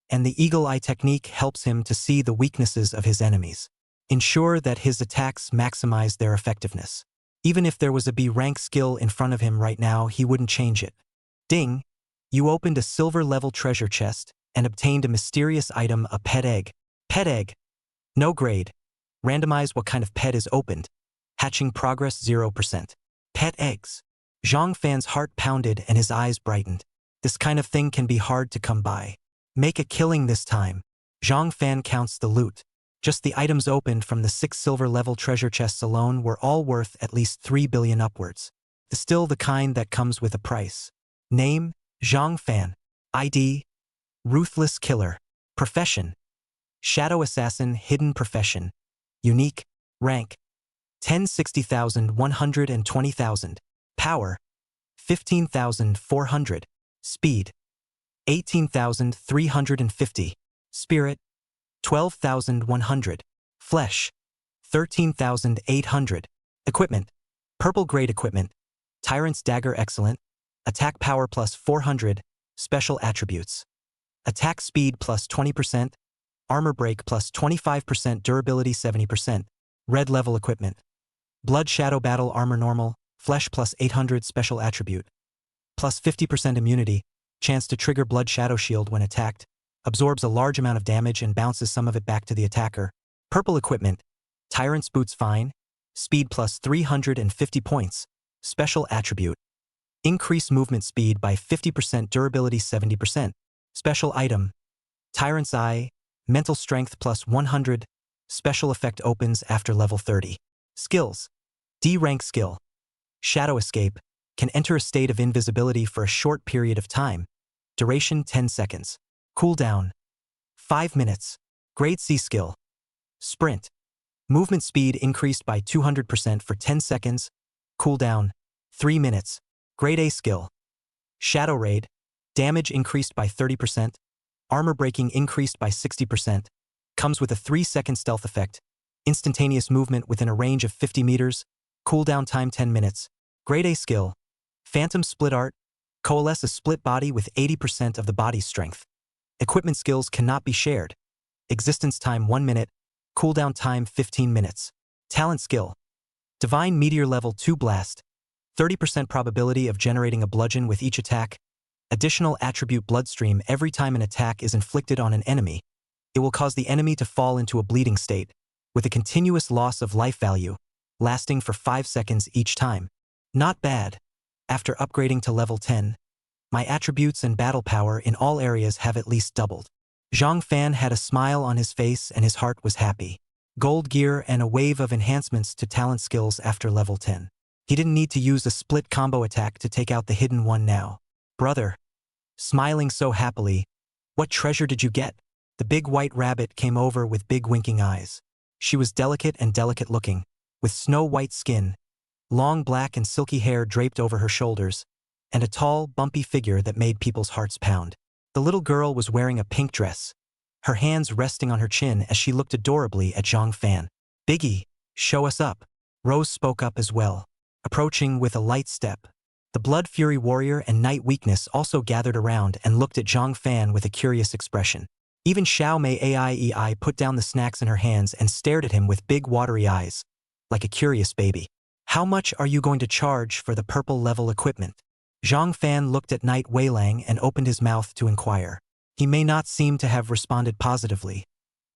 And the Eagle Eye Technique helps him to see the weaknesses of his enemies. Ensure that his attacks maximize their effectiveness. Even if there was a B-rank skill in front of him right now, he wouldn't change it. Ding! You opened a silver-level treasure chest and obtained a mysterious item, a pet egg. Pet egg. No grade. Randomize what kind of pet is opened. Hatching progress 0%. Pet eggs. Zhang Fan's heart pounded and his eyes brightened. This kind of thing can be hard to come by. Make a killing this time. Zhang Fan counts the loot. Just the items opened from the 6 silver-level treasure chests alone were all worth at least 3 billion upwards. Still the kind that comes with a price. Name, Zhang Fan. ID, Ruthless Killer. Profession, Shadow Assassin, Hidden Profession. Unique, rank, 1060,000 120,000. Power, 15,400. Speed, 18,350. Spirit, 12,100. Flesh, 13,800. Equipment, purple grade equipment. Tyrant's Dagger excellent. Attack power plus 400. Special attributes. Attack speed plus 20%. Armor break plus 25%. Durability 70%. Red level equipment. Blood Shadow Battle Armor normal. Flesh plus 800. Special attribute. Plus 50% immunity. Chance to trigger Blood Shadow Shield when attacked. Absorbs a large amount of damage and bounces some of it back to the attacker. Purple equipment. Tyrant's Boots fine. Speed plus 350 points. Special attribute. Increase movement speed by 50%. Durability 70%. Special item. Tyrant's Eye. Mental strength plus 100. Special effect opens after level 30. Skills. D rank skill. Shadow escape, can enter a state of invisibility for a short period of time. Duration 10 seconds. Cooldown 5 minutes. Grade C skill. Sprint. Movement speed increased by 200% for 10 seconds. Cooldown 3 minutes. Grade A skill. Shadow raid. Damage increased by 30%. Armor breaking increased by 60%. Comes with a 3-second stealth effect. Instantaneous movement within a range of 50 meters. Cooldown time 10 minutes. Grade A skill. Phantom split art. Coalesce a split body with 80% of the body's strength. Equipment skills cannot be shared. Existence time 1 minute. Cooldown time 15 minutes. Talent skill. Divine Meteor level 2 blast. 30% probability of generating a bludgeon with each attack. Additional attribute bloodstream every time an attack is inflicted on an enemy. It will cause the enemy to fall into a bleeding state, with a continuous loss of life value, lasting for 5 seconds each time. Not bad. After upgrading to level 10, my attributes and battle power in all areas have at least doubled. Zhang Fan had a smile on his face and his heart was happy. Gold gear and a wave of enhancements to talent skills after level 10. He didn't need to use a split combo attack to take out the hidden one now. Brother. Smiling so happily, what treasure did you get? The big white rabbit came over with big winking eyes. She was delicate and delicate looking, with snow-white skin, long black and silky hair draped over her shoulders, and a tall, bumpy figure that made people's hearts pound. The little girl was wearing a pink dress, her hands resting on her chin as she looked adorably at Zhang Fan. Biggie, show us up. Rose spoke up as well, approaching with a light step. The Blood Fury Warrior and Night Weakness also gathered around and looked at Zhang Fan with a curious expression. Even Xiao Mei Aiei put down the snacks in her hands and stared at him with big watery eyes, like a curious baby. How much are you going to charge for the purple level equipment? Zhang Fan looked at Night Weilang and opened his mouth to inquire. He may not seem to have responded positively,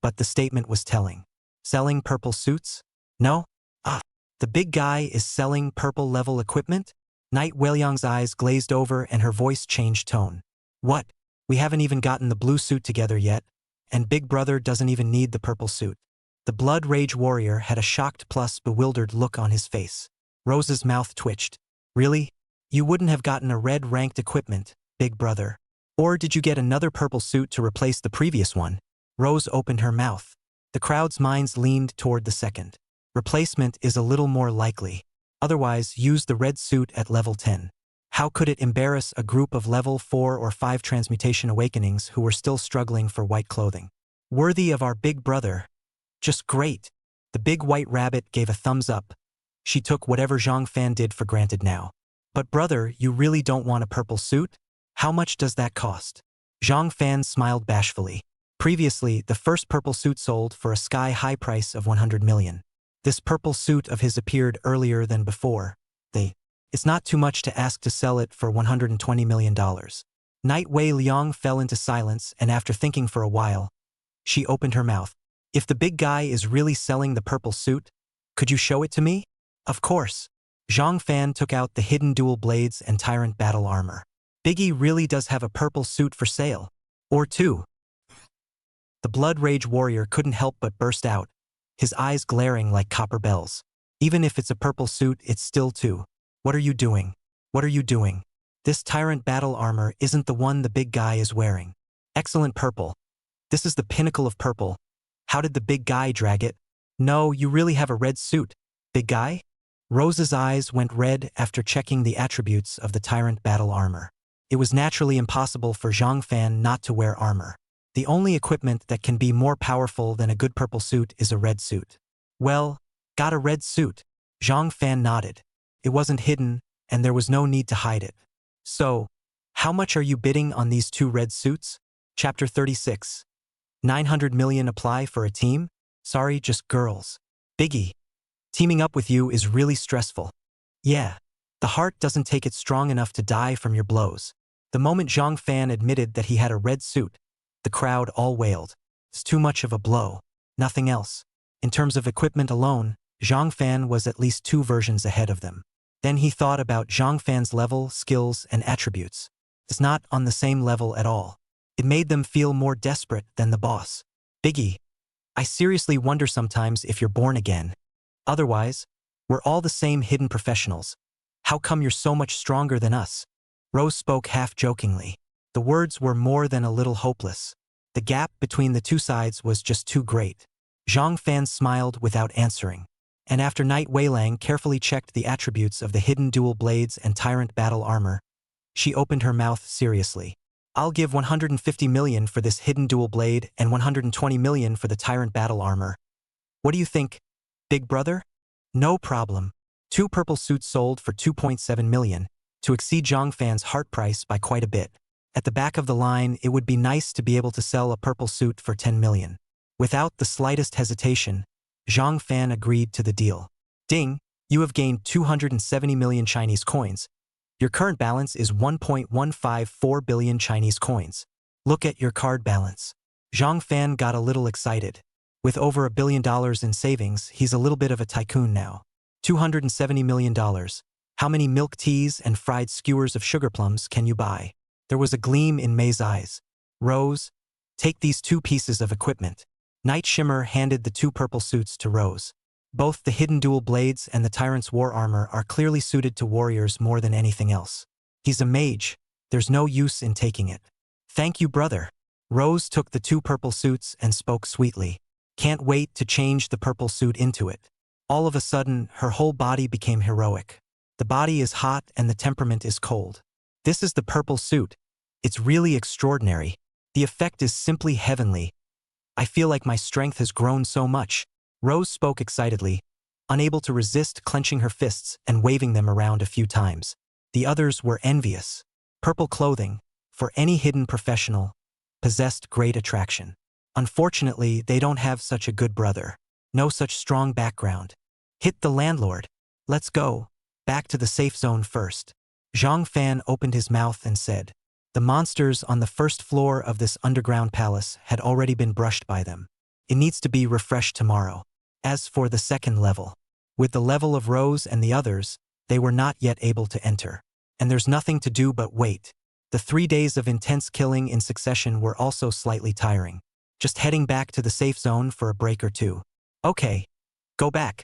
but the statement was telling. Selling purple suits? No? The big guy is selling purple level equipment? Night Weilang's eyes glazed over and her voice changed tone. What? We haven't even gotten the blue suit together yet, and Big Brother doesn't even need the purple suit. The Blood Rage Warrior had a shocked plus bewildered look on his face. Rose's mouth twitched. Really? You wouldn't have gotten a red-ranked equipment, Big Brother. Or did you get another purple suit to replace the previous one? Rose opened her mouth. The crowd's minds leaned toward the second. Replacement is a little more likely. Otherwise, use the red suit at level 10. How could it embarrass a group of level 4 or 5 transmutation awakenings who were still struggling for white clothing? Worthy of our Big Brother. Just great. The big white rabbit gave a thumbs up. She took whatever Zhang Fan did for granted now. But brother, you really don't want a purple suit? How much does that cost? Zhang Fan smiled bashfully. Previously, the first purple suit sold for a sky-high price of 100 million. This purple suit of his appeared earlier than before. It's not too much to ask to sell it for $120 million. Night Wei Liang fell into silence and after thinking for a while, she opened her mouth. If the big guy is really selling the purple suit, could you show it to me? Of course. Zhang Fan took out the hidden dual blades and tyrant battle armor. Biggie really does have a purple suit for sale. Or two. The Blood Rage Warrior couldn't help but burst out, his eyes glaring like copper bells. Even if it's a purple suit, it's still two. What are you doing? What are you doing? This tyrant battle armor isn't the one the big guy is wearing. Excellent purple. This is the pinnacle of purple. How did the big guy drag it? No, you really have a red suit. Big guy? Rose's eyes went red after checking the attributes of the tyrant battle armor. It was naturally impossible for Zhang Fan not to wear armor. The only equipment that can be more powerful than a good purple suit is a red suit. Well, got a red suit. Zhang Fan nodded. It wasn't hidden, and there was no need to hide it. So, how much are you bidding on these two red suits? Chapter 36. 900 million apply for a team? Sorry, just girls. Biggie. Teaming up with you is really stressful. Yeah. The heart doesn't take it strong enough to die from your blows. The moment Zhang Fan admitted that he had a red suit, the crowd all wailed. It's too much of a blow. Nothing else. In terms of equipment alone, Zhang Fan was at least 2 versions ahead of them. Then he thought about Zhang Fan's level, skills, and attributes. It's not on the same level at all. It made them feel more desperate than the boss. Biggie, I seriously wonder sometimes if you're born again. Otherwise, we're all the same hidden professionals. How come you're so much stronger than us? Rose spoke half-jokingly. The words were more than a little hopeless. The gap between the two sides was just too great. Zhang Fan smiled without answering. And after Night Weilang carefully checked the attributes of the hidden dual blades and tyrant battle armor, she opened her mouth seriously. I'll give 150 million for this hidden dual blade and 120 million for the tyrant battle armor. What do you think, big brother? No problem. 2 purple suits sold for 2.7 million, to exceed Zhang Fan's heart price by quite a bit. At the back of the line, it would be nice to be able to sell a purple suit for 10 million. Without the slightest hesitation, Zhang Fan agreed to the deal. Ding, you have gained 270 million Chinese coins. Your current balance is 1.154 billion Chinese coins. Look at your card balance. Zhang Fan got a little excited. With over $1 billion in savings, he's a little bit of a tycoon now. $270 million. How many milk teas and fried skewers of sugar plums can you buy? There was a gleam in May's eyes. Rose, take these 2 pieces of equipment. Night Shimmer handed the 2 purple suits to Rose. Both the hidden dual blades and the tyrant's war armor are clearly suited to warriors more than anything else. He's a mage. There's no use in taking it. Thank you, brother. Rose took the 2 purple suits and spoke sweetly. Can't wait to change the purple suit into it. All of a sudden, her whole body became heroic. The body is hot and the temperament is cold. This is the purple suit. It's really extraordinary. The effect is simply heavenly. I feel like my strength has grown so much. Rose spoke excitedly, unable to resist clenching her fists and waving them around a few times. The others were envious. Purple clothing, for any hidden professional, possessed great attraction. Unfortunately, they don't have such a good brother. No such strong background. Hit the landlord. Let's go. Back to the safe zone first. Zhang Fan opened his mouth and said. The monsters on the first floor of this underground palace had already been brushed by them. It needs to be refreshed tomorrow. As for the second level, with the level of Rose and the others, they were not yet able to enter. And there's nothing to do but wait. The 3 days of intense killing in succession were also slightly tiring. Just heading back to the safe zone for a break or 2. Okay. Go back.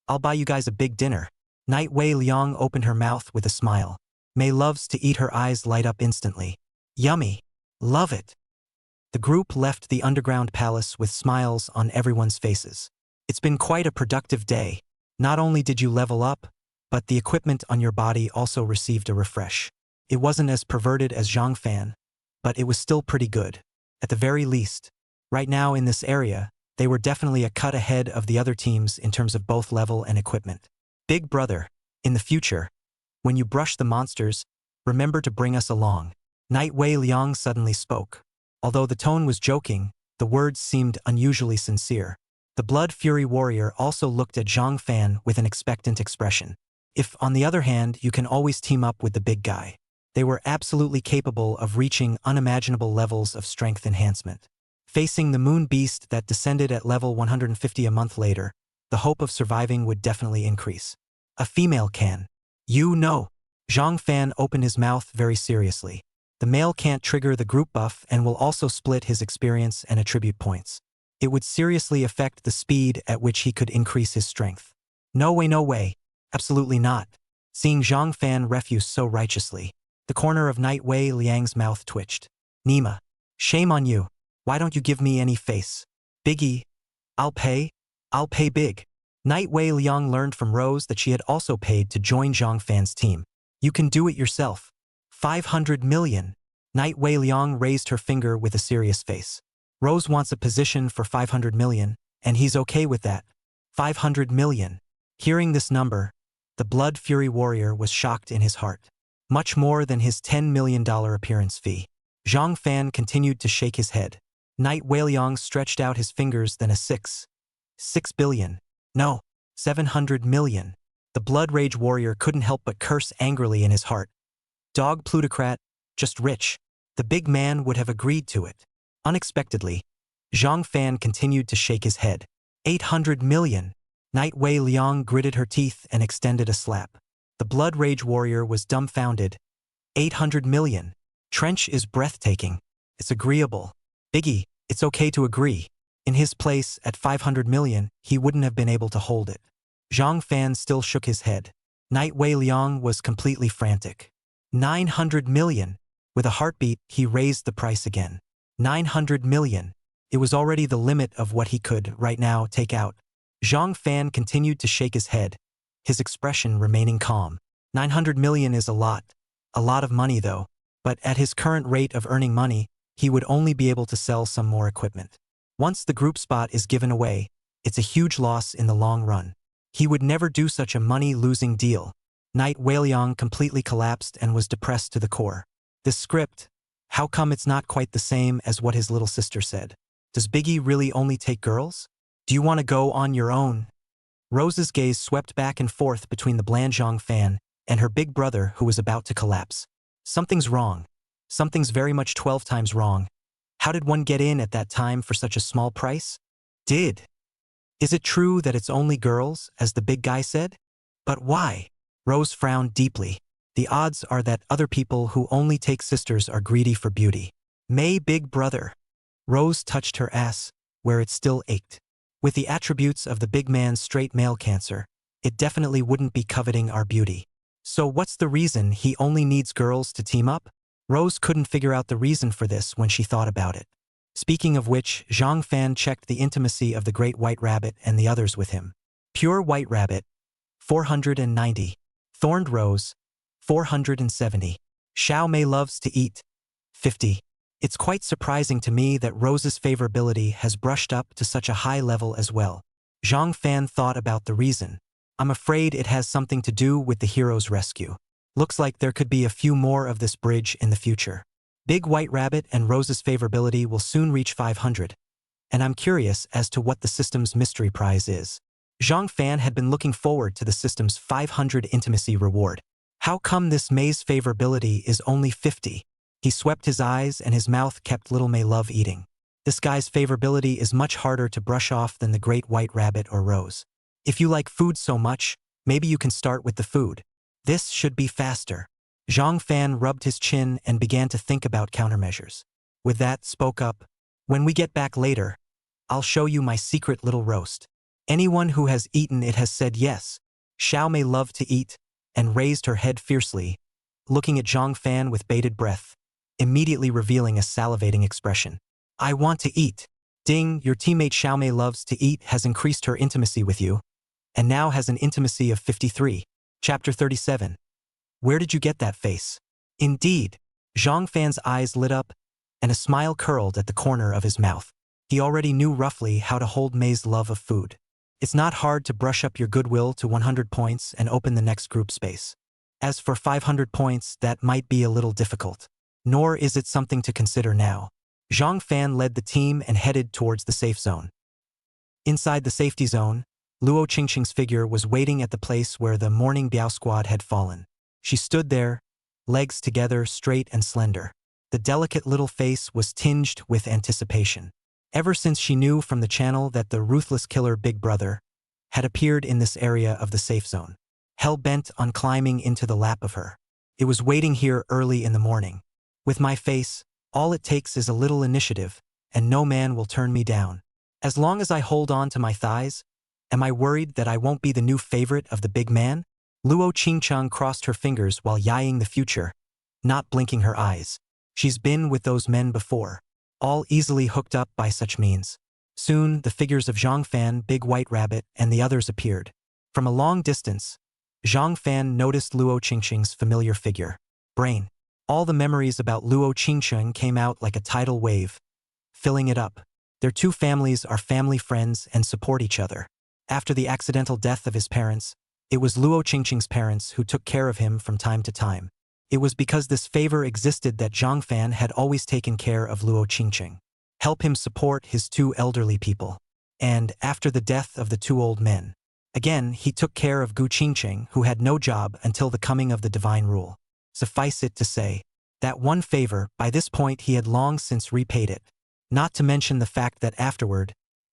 I'll buy you guys a big dinner. Night Wei Liang opened her mouth with a smile. May loves to eat, her eyes light up instantly. Yummy. Love it. The group left the underground palace with smiles on everyone's faces. It's been quite a productive day. Not only did you level up, but the equipment on your body also received a refresh. It wasn't as perverted as Zhang Fan, but it was still pretty good. At the very least, right now in this area, they were definitely a cut ahead of the other teams in terms of both level and equipment. Big brother, in the future, when you brush the monsters, remember to bring us along. Night Wei Liang suddenly spoke. Although the tone was joking, the words seemed unusually sincere. The Blood Fury warrior also looked at Zhang Fan with an expectant expression. If, on the other hand, you can always team up with the big guy. They were absolutely capable of reaching unimaginable levels of strength enhancement. Facing the moon beast that descended at level 150 a month later, the hope of surviving would definitely increase. A female can. You know. Zhang Fan opened his mouth very seriously. The male can't trigger the group buff and will also split his experience and attribute points. It would seriously affect the speed at which he could increase his strength. No way, no way. Absolutely not. Seeing Zhang Fan refuse so righteously, the corner of Night Wei Liang's mouth twitched. Nima. Shame on you. Why don't you give me any face? Biggie. I'll pay big. Night Wei Liang learned from Rose that she had also paid to join Zhang Fan's team. You can do it yourself. 500 million. Night Wei Liang raised her finger with a serious face. Rose wants a position for 500 million, and he's okay with that. 500 million. Hearing this number, the Blood Fury warrior was shocked in his heart. Much more than his $10 million appearance fee. Zhang Fan continued to shake his head. Night Wei Liang stretched out his fingers, then a 6 billion. No, 700 million. The Blood Rage warrior couldn't help but curse angrily in his heart. Dog plutocrat, just rich. The big man would have agreed to it. Unexpectedly, Zhang Fan continued to shake his head. 800 million. Night Wei Liang gritted her teeth and extended a slap. The Blood Rage warrior was dumbfounded. 800 million. Trench is breathtaking. It's agreeable. Biggie, it's okay to agree. In his place, at 500 million, he wouldn't have been able to hold it. Zhang Fan still shook his head. Night Wei Liang was completely frantic. 900 million. With a heartbeat, he raised the price again. 900 million. It was already the limit of what he could, right now, take out. Zhang Fan continued to shake his head, his expression remaining calm. 900 million is a lot. A lot of money though. But at his current rate of earning money, he would only be able to sell some more equipment. Once the group spot is given away, it's a huge loss in the long run. He would never do such a money-losing deal. Night Weiliang completely collapsed and was depressed to the core. This script, how come it's not quite the same as what his little sister said? Does Biggie really only take girls? Do you want to go on your own? Rose's gaze swept back and forth between the bland Zhang Fan and her big brother who was about to collapse. Something's wrong. Something's very much 12 times wrong. How did one get in at that time for such a small price? Is it true that it's only girls, as the big guy said? But why? Rose frowned deeply. The odds are that other people who only take sisters are greedy for beauty. May big brother. Rose touched her ass, where it still ached. With the attributes of the big man's straight male cancer, it definitely wouldn't be coveting our beauty. So what's the reason he only needs girls to team up? Rose couldn't figure out the reason for this when she thought about it. Speaking of which, Zhang Fan checked the intimacy of the Great White Rabbit and the others with him. Pure White Rabbit, 490. Thorned Rose, 470. Xiao Mei loves to eat, 50. It's quite surprising to me that Rose's favorability has brushed up to such a high level as well. Zhang Fan thought about the reason. I'm afraid it has something to do with the hero's rescue. Looks like there could be a few more of this bridge in the future. Big White Rabbit and Rose's favorability will soon reach 500. And I'm curious as to what the system's mystery prize is. Zhang Fan had been looking forward to the system's 500 intimacy reward. How come this May's favorability is only 50? He swept his eyes and his mouth kept Little May love eating. This guy's favorability is much harder to brush off than the Great White Rabbit or Rose. If you like food so much, maybe you can start with the food. This should be faster. Zhang Fan rubbed his chin and began to think about countermeasures. With that, spoke up. When we get back later, I'll show you my secret little roast. Anyone who has eaten it has said yes. Xiao Mei loved to eat, and raised her head fiercely, looking at Zhang Fan with bated breath, immediately revealing a salivating expression. I want to eat. Ding, your teammate Xiao Mei loves to eat has increased her intimacy with you, and now has an intimacy of 53. Chapter 37. Where did you get that face? Indeed. Zhang Fan's eyes lit up, and a smile curled at the corner of his mouth. He already knew roughly how to hold May's love of food. It's not hard to brush up your goodwill to 100 points and open the next group space. As for 500 points, that might be a little difficult. Nor is it something to consider now. Zhang Fan led the team and headed towards the safe zone. Inside the safety zone, Luo Qingqing's figure was waiting at the place where the morning Biao squad had fallen. She stood there, legs together, straight and slender. The delicate little face was tinged with anticipation. Ever since she knew from the channel that the ruthless killer Big Brother had appeared in this area of the safe zone, hell-bent on climbing into the lap of her. It was waiting here early in the morning. With my face, all it takes is a little initiative, and no man will turn me down. As long as I hold on to my thighs, am I worried that I won't be the new favorite of the big man? Luo Qingchang crossed her fingers while eyeing the future, not blinking her eyes. She's been with those men before, all easily hooked up by such means. Soon, the figures of Zhang Fan, Big White Rabbit, and the others appeared. From a long distance, Zhang Fan noticed Luo Qingqing's familiar figure. Brain. All the memories about Luo Qingqing came out like a tidal wave, filling it up. Their two families are family friends and support each other. After the accidental death of his parents, it was Luo Qingqing's parents who took care of him from time to time. It was because this favor existed that Zhang Fan had always taken care of Luo Qingqing, help him support his two elderly people. And, after the death of the two old men, again he took care of Gu Qingqing, who had no job until the coming of the divine rule. Suffice it to say, that one favor, by this point he had long since repaid it. Not to mention the fact that afterward,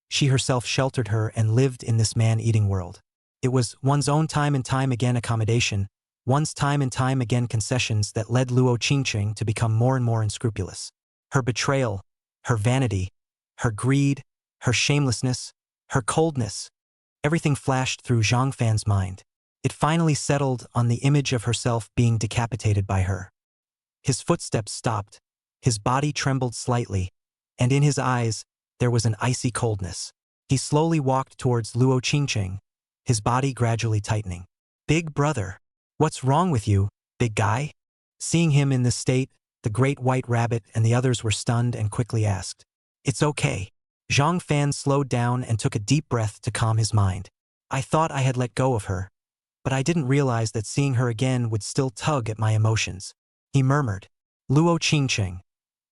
she herself sheltered her and lived in this man-eating world. It was one's own time and time again accommodation, one's time and time again concessions that led Luo Qingqing to become more and more unscrupulous. Her betrayal, her vanity, her greed, her shamelessness, her coldness, everything flashed through Zhang Fan's mind. It finally settled on the image of herself being decapitated by her. His footsteps stopped, his body trembled slightly, and in his eyes, there was an icy coldness. He slowly walked towards Luo Qingqing, his body gradually tightening. "Big brother, what's wrong with you, big guy?" Seeing him in this state, the great white rabbit and the others were stunned and quickly asked. "It's okay." Zhang Fan slowed down and took a deep breath to calm his mind. "I thought I had let go of her, but I didn't realize that seeing her again would still tug at my emotions." He murmured, "Luo Qingqing,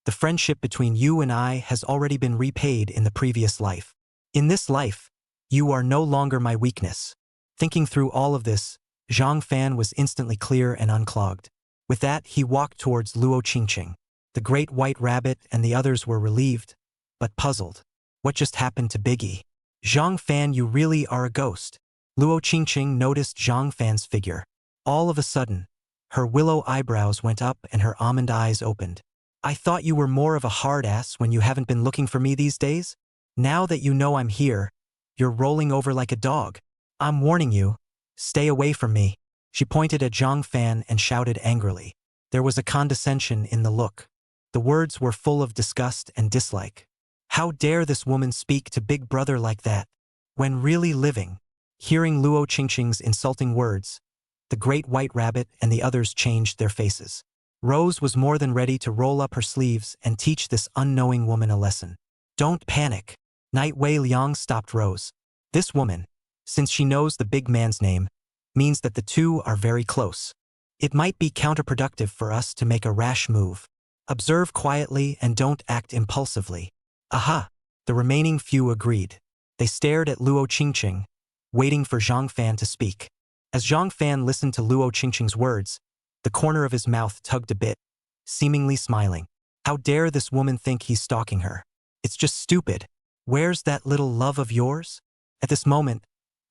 the friendship between you and I has already been repaid in the previous life. In this life, you are no longer my weakness." Thinking through all of this, Zhang Fan was instantly clear and unclogged. With that, he walked towards Luo Qingqing. The great white rabbit and the others were relieved, but puzzled. What just happened to Biggie? "Zhang Fan, you really are a ghost." Luo Qingqing noticed Zhang Fan's figure. All of a sudden, her willow eyebrows went up and her almond eyes opened. "I thought you were more of a hard ass when you haven't been looking for me these days. Now that you know I'm here, you're rolling over like a dog. I'm warning you, stay away from me." She pointed at Zhang Fan and shouted angrily. There was a condescension in the look. The words were full of disgust and dislike. How dare this woman speak to Big Brother like that, when really living? Hearing Luo Qingqing's insulting words, the great white rabbit and the others changed their faces. Rose was more than ready to roll up her sleeves and teach this unknowing woman a lesson. "Don't panic." Night Wei Liang stopped Rose. "This woman, since she knows the big man's name, means that the two are very close. It might be counterproductive for us to make a rash move. Observe quietly and don't act impulsively." "Aha!" The remaining few agreed. They stared at Luo Qingqing, waiting for Zhang Fan to speak. As Zhang Fan listened to Luo Qingqing's words, the corner of his mouth tugged a bit, seemingly smiling. How dare this woman think he's stalking her? It's just stupid. Where's that little love of yours? At this moment,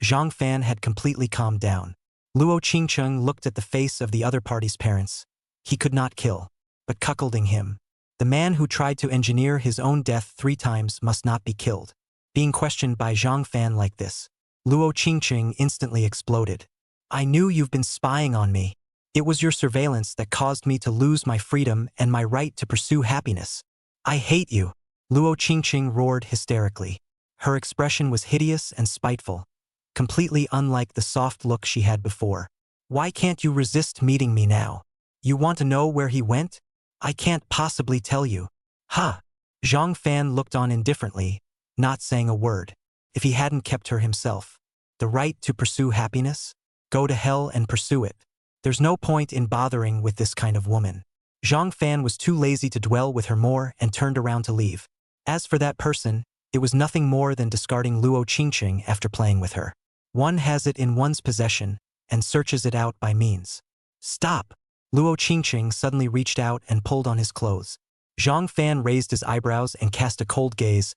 Zhang Fan had completely calmed down. Luo Qingqing looked at the face of the other party's parents. He could not kill, but cuckolding him. The man who tried to engineer his own death 3 times must not be killed. Being questioned by Zhang Fan like this, Luo Qingqing instantly exploded. "I knew you've been spying on me. It was your surveillance that caused me to lose my freedom and my right to pursue happiness. I hate you." Luo Qingqing roared hysterically. Her expression was hideous and spiteful, completely unlike the soft look she had before. "Why can't you resist meeting me now? You want to know where he went? I can't possibly tell you." "Ha!" Zhang Fan looked on indifferently, not saying a word. If he hadn't kept her himself. The right to pursue happiness? Go to hell and pursue it. There's no point in bothering with this kind of woman. Zhang Fan was too lazy to dwell with her more and turned around to leave. As for that person, it was nothing more than discarding Luo Qingqing after playing with her. One has it in one's possession and searches it out by means. "Stop!" Luo Qingqing suddenly reached out and pulled on his clothes. Zhang Fan raised his eyebrows and cast a cold gaze.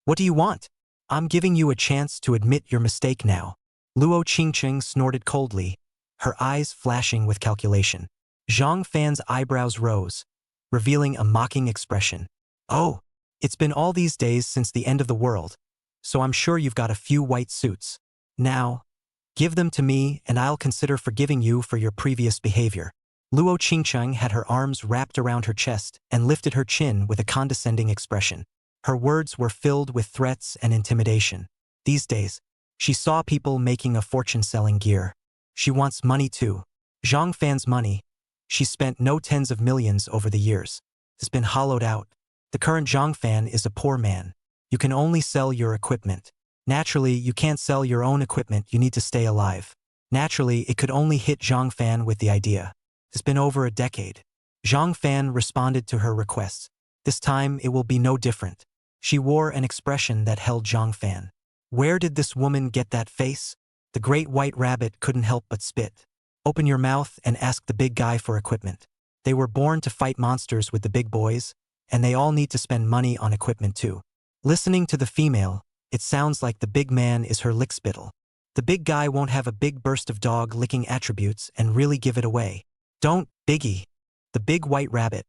"What do you want? I'm giving you a chance to admit your mistake now." Luo Qingqing snorted coldly, her eyes flashing with calculation. Zhang Fan's eyebrows rose, revealing a mocking expression. "Oh, it's been all these days since the end of the world, so I'm sure you've got a few white suits. Now, give them to me and I'll consider forgiving you for your previous behavior." Luo Qingqing had her arms wrapped around her chest and lifted her chin with a condescending expression. Her words were filled with threats and intimidation. These days, she saw people making a fortune selling gear. She wants money too. Zhang Fan's money. She spent no tens of millions over the years. Has been hollowed out. The current Zhang Fan is a poor man. You can only sell your equipment. Naturally, you can't sell your own equipment, you need to stay alive. Naturally, it could only hit Zhang Fan with the idea. It's been over a decade. Zhang Fan responded to her requests. This time, it will be no different. She wore an expression that held Zhang Fan. Where did this woman get that face? The great white rabbit couldn't help but spit. "Open your mouth and ask the big guy for equipment. They were born to fight monsters with the big boys, and they all need to spend money on equipment too." Listening to the female, it sounds like the big man is her lickspittle. The big guy won't have a big burst of dog-licking attributes and really give it away. "Don't, Biggie." The big white rabbit.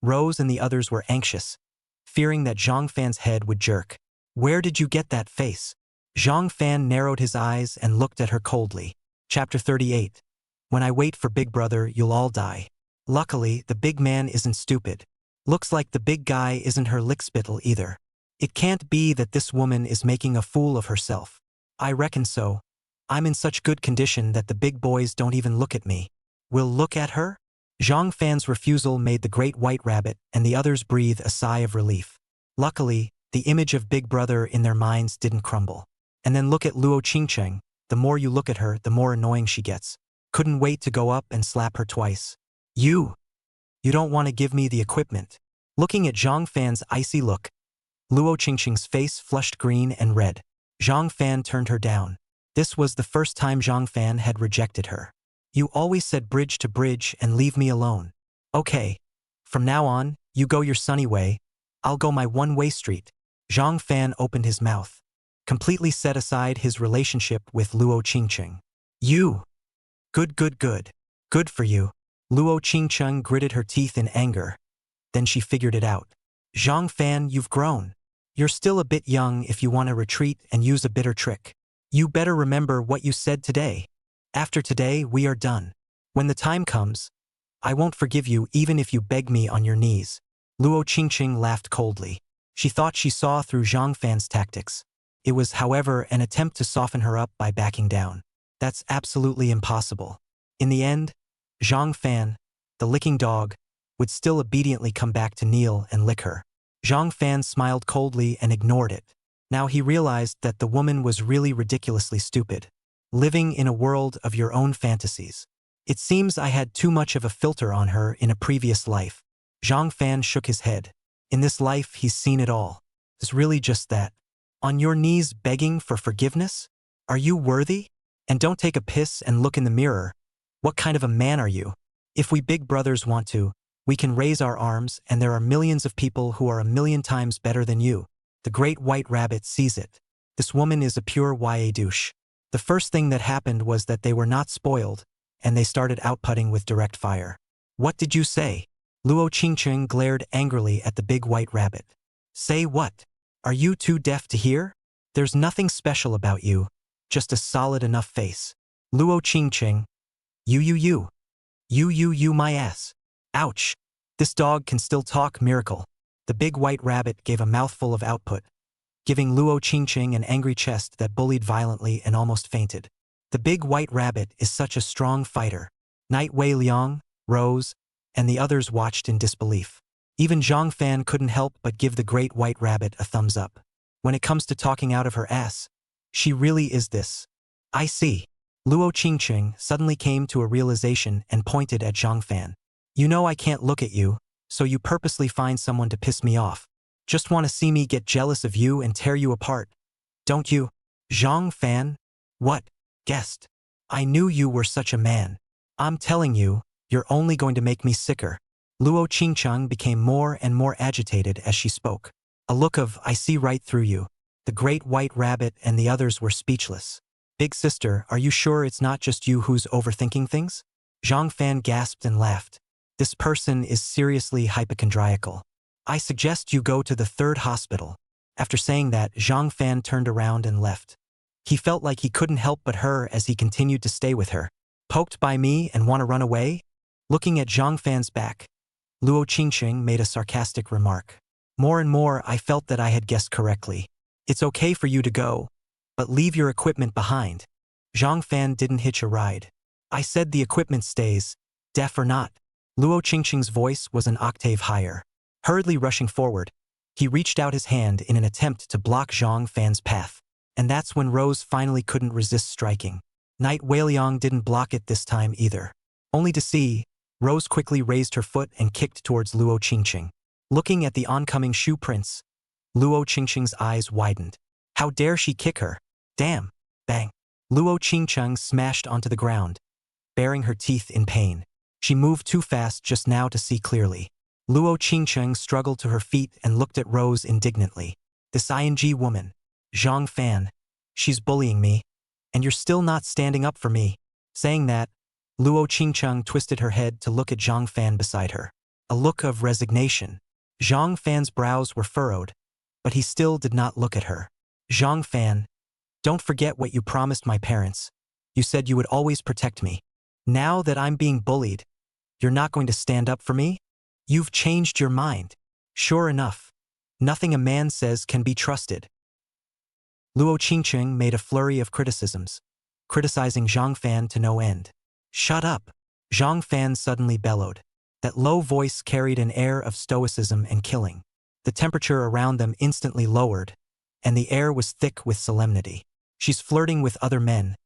Rose and the others were anxious, fearing that Zhang Fan's head would jerk. "Where did you get that face?" Zhang Fan narrowed his eyes and looked at her coldly. Chapter 38. When I wait for Big Brother, you'll all die. Luckily, the big man isn't stupid. Looks like the big guy isn't her lickspittle either. It can't be that this woman is making a fool of herself. I reckon so. I'm in such good condition that the big boys don't even look at me. Will look at her? Zhang Fan's refusal made the great white rabbit and the others breathe a sigh of relief. Luckily, the image of Big Brother in their minds didn't crumble. And then look at Luo Qingcheng. The more you look at her, the more annoying she gets. Couldn't wait to go up and slap her twice. You don't want to give me the equipment. Looking at Zhang Fan's icy look, Luo Qingcheng's face flushed green and red. Zhang Fan turned her down. This was the first time Zhang Fan had rejected her. You always said bridge to bridge and leave me alone. Okay. From now on, you go your sunny way. I'll go my one-way street. Zhang Fan opened his mouth, completely set aside his relationship with Luo Qingcheng. You. Good. Good for you. Luo Qingcheng gritted her teeth in anger. Then she figured it out. Zhang Fan, you've grown. You're still a bit young if you want to retreat and use a bitter trick. You better remember what you said today. After today, we are done. When the time comes, I won't forgive you even if you beg me on your knees. Luo Qingcheng laughed coldly. She thought she saw through Zhang Fan's tactics. It was, however, an attempt to soften her up by backing down. That's absolutely impossible. In the end, Zhang Fan, the licking dog, would still obediently come back to kneel and lick her. Zhang Fan smiled coldly and ignored it. Now he realized that the woman was really ridiculously stupid. Living in a world of your own fantasies. It seems I had too much of a filter on her in a previous life. Zhang Fan shook his head. In this life, he's seen it all. It's really just that. On your knees begging for forgiveness? Are you worthy? And don't take a piss and look in the mirror. What kind of a man are you? If we big brothers want to, we can raise our arms, and there are millions of people who are a million times better than you. The great white rabbit sees it. This woman is a pure YA douche. The first thing that happened was that they were not spoiled, and they started outputting with direct fire. What did you say? Luo Qingcheng glared angrily at the big white rabbit. Say what? Are you too deaf to hear? There's nothing special about you, just a solid enough face. Luo Qingcheng. You my ass. Ouch. This dog can still talk, miracle. The big white rabbit gave a mouthful of output, giving Luo Qingcheng an angry chest that bullied violently and almost fainted. The big white rabbit is such a strong fighter. Night Wei Liang, Rose, and the others watched in disbelief. Even Zhang Fan couldn't help but give the great white rabbit a thumbs up. When it comes to talking out of her ass, she really is this. I see. Luo Qingcheng suddenly came to a realization and pointed at Zhang Fan. You know I can't look at you, so you purposely find someone to piss me off. Just want to see me get jealous of you and tear you apart. Don't you? Zhang Fan? What? Guessed. I knew you were such a man. I'm telling you, you're only going to make me sicker. Luo Qingcheng became more and more agitated as she spoke. A look of, I see right through you. The great white rabbit and the others were speechless. Big sister, are you sure it's not just you who's overthinking things? Zhang Fan gasped and laughed. This person is seriously hypochondriacal. I suggest you go to the 3rd hospital. After saying that, Zhang Fan turned around and left. He felt like he couldn't help but her as he continued to stay with her. Poked by me and want to run away? Looking at Zhang Fan's back, Luo Qingcheng made a sarcastic remark. More and more I felt that I had guessed correctly. It's okay for you to go, but leave your equipment behind. Zhang Fan didn't hitch a ride. I said the equipment stays, deaf or not. Luo Qingcheng's voice was an octave higher. Hurriedly rushing forward, he reached out his hand in an attempt to block Zhang Fan's path. And that's when Rose finally couldn't resist striking. Night Weiliang didn't block it this time either. Only to see, Rose quickly raised her foot and kicked towards Luo Qingcheng. Looking at the oncoming shoe prints, Luo Qingcheng's eyes widened. How dare she kick her? Damn! Bang! Luo Qingcheng smashed onto the ground, baring her teeth in pain. She moved too fast just now to see clearly. Luo Qingcheng struggled to her feet and looked at Rose indignantly. This ing woman, Zhang Fan, she's bullying me, and you're still not standing up for me. Saying that, Luo Qingcheng twisted her head to look at Zhang Fan beside her. A look of resignation. Zhang Fan's brows were furrowed, but he still did not look at her. Zhang Fan, don't forget what you promised my parents. You said you would always protect me. Now that I'm being bullied, you're not going to stand up for me? You've changed your mind. Sure enough, nothing a man says can be trusted. Luo Qingqing made a flurry of criticisms, criticizing Zhang Fan to no end. Shut up, Zhang Fan suddenly bellowed. That low voice carried an air of stoicism and killing. The temperature around them instantly lowered, and the air was thick with solemnity. She's flirting with other men,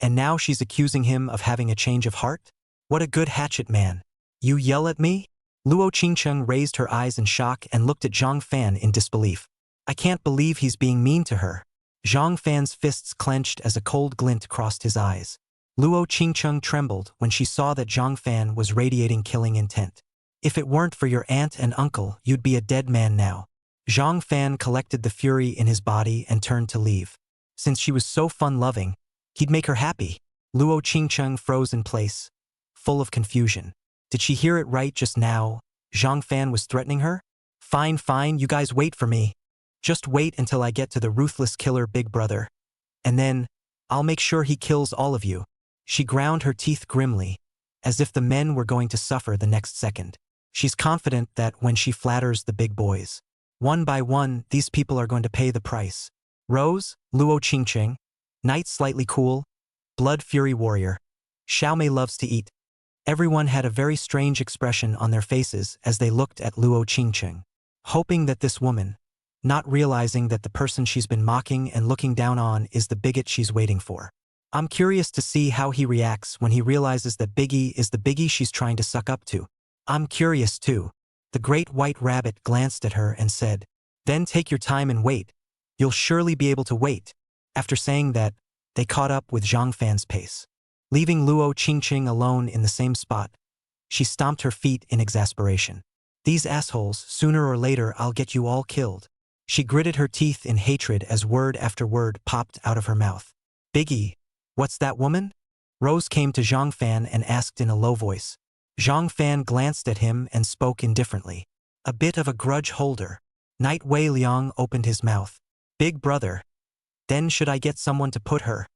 and now she's accusing him of having a change of heart? What a good hatchet man. You yell at me? Luo Qingqing raised her eyes in shock and looked at Zhang Fan in disbelief. I can't believe he's being mean to her. Zhang Fan's fists clenched as a cold glint crossed his eyes. Luo Qingqing trembled when she saw that Zhang Fan was radiating killing intent. If it weren't for your aunt and uncle, you'd be a dead man now. Zhang Fan collected the fury in his body and turned to leave. Since she was so fun-loving, he'd make her happy. Luo Qingqing froze in place, full of confusion. Did she hear it right just now? Zhang Fan was threatening her? Fine, you guys wait for me. Just wait until I get to the ruthless killer Big Brother. And then, I'll make sure he kills all of you. She ground her teeth grimly, as if the men were going to suffer the next second. She's confident that when she flatters the big boys, one by one, these people are going to pay the price. Rose, Luo Qingqing, Knight slightly cool, Blood Fury Warrior, Xiaomei loves to eat. Everyone had a very strange expression on their faces as they looked at Luo Qingqing, hoping that this woman, not realizing that the person she's been mocking and looking down on is the bigot she's waiting for. I'm curious to see how he reacts when he realizes that Biggie is the Biggie she's trying to suck up to. I'm curious too. The great white rabbit glanced at her and said, Then take your time and wait. You'll surely be able to wait. After saying that, they caught up with Zhang Fan's pace. Leaving Luo Qingqing alone in the same spot, she stomped her feet in exasperation. These assholes, sooner or later I'll get you all killed. She gritted her teeth in hatred as word after word popped out of her mouth. Biggie, what's that woman? Rose came to Zhang Fan and asked in a low voice. Zhang Fan glanced at him and spoke indifferently. A bit of a grudge holder. Knight Wei Liang opened his mouth. Big brother. Then should I get someone to put her?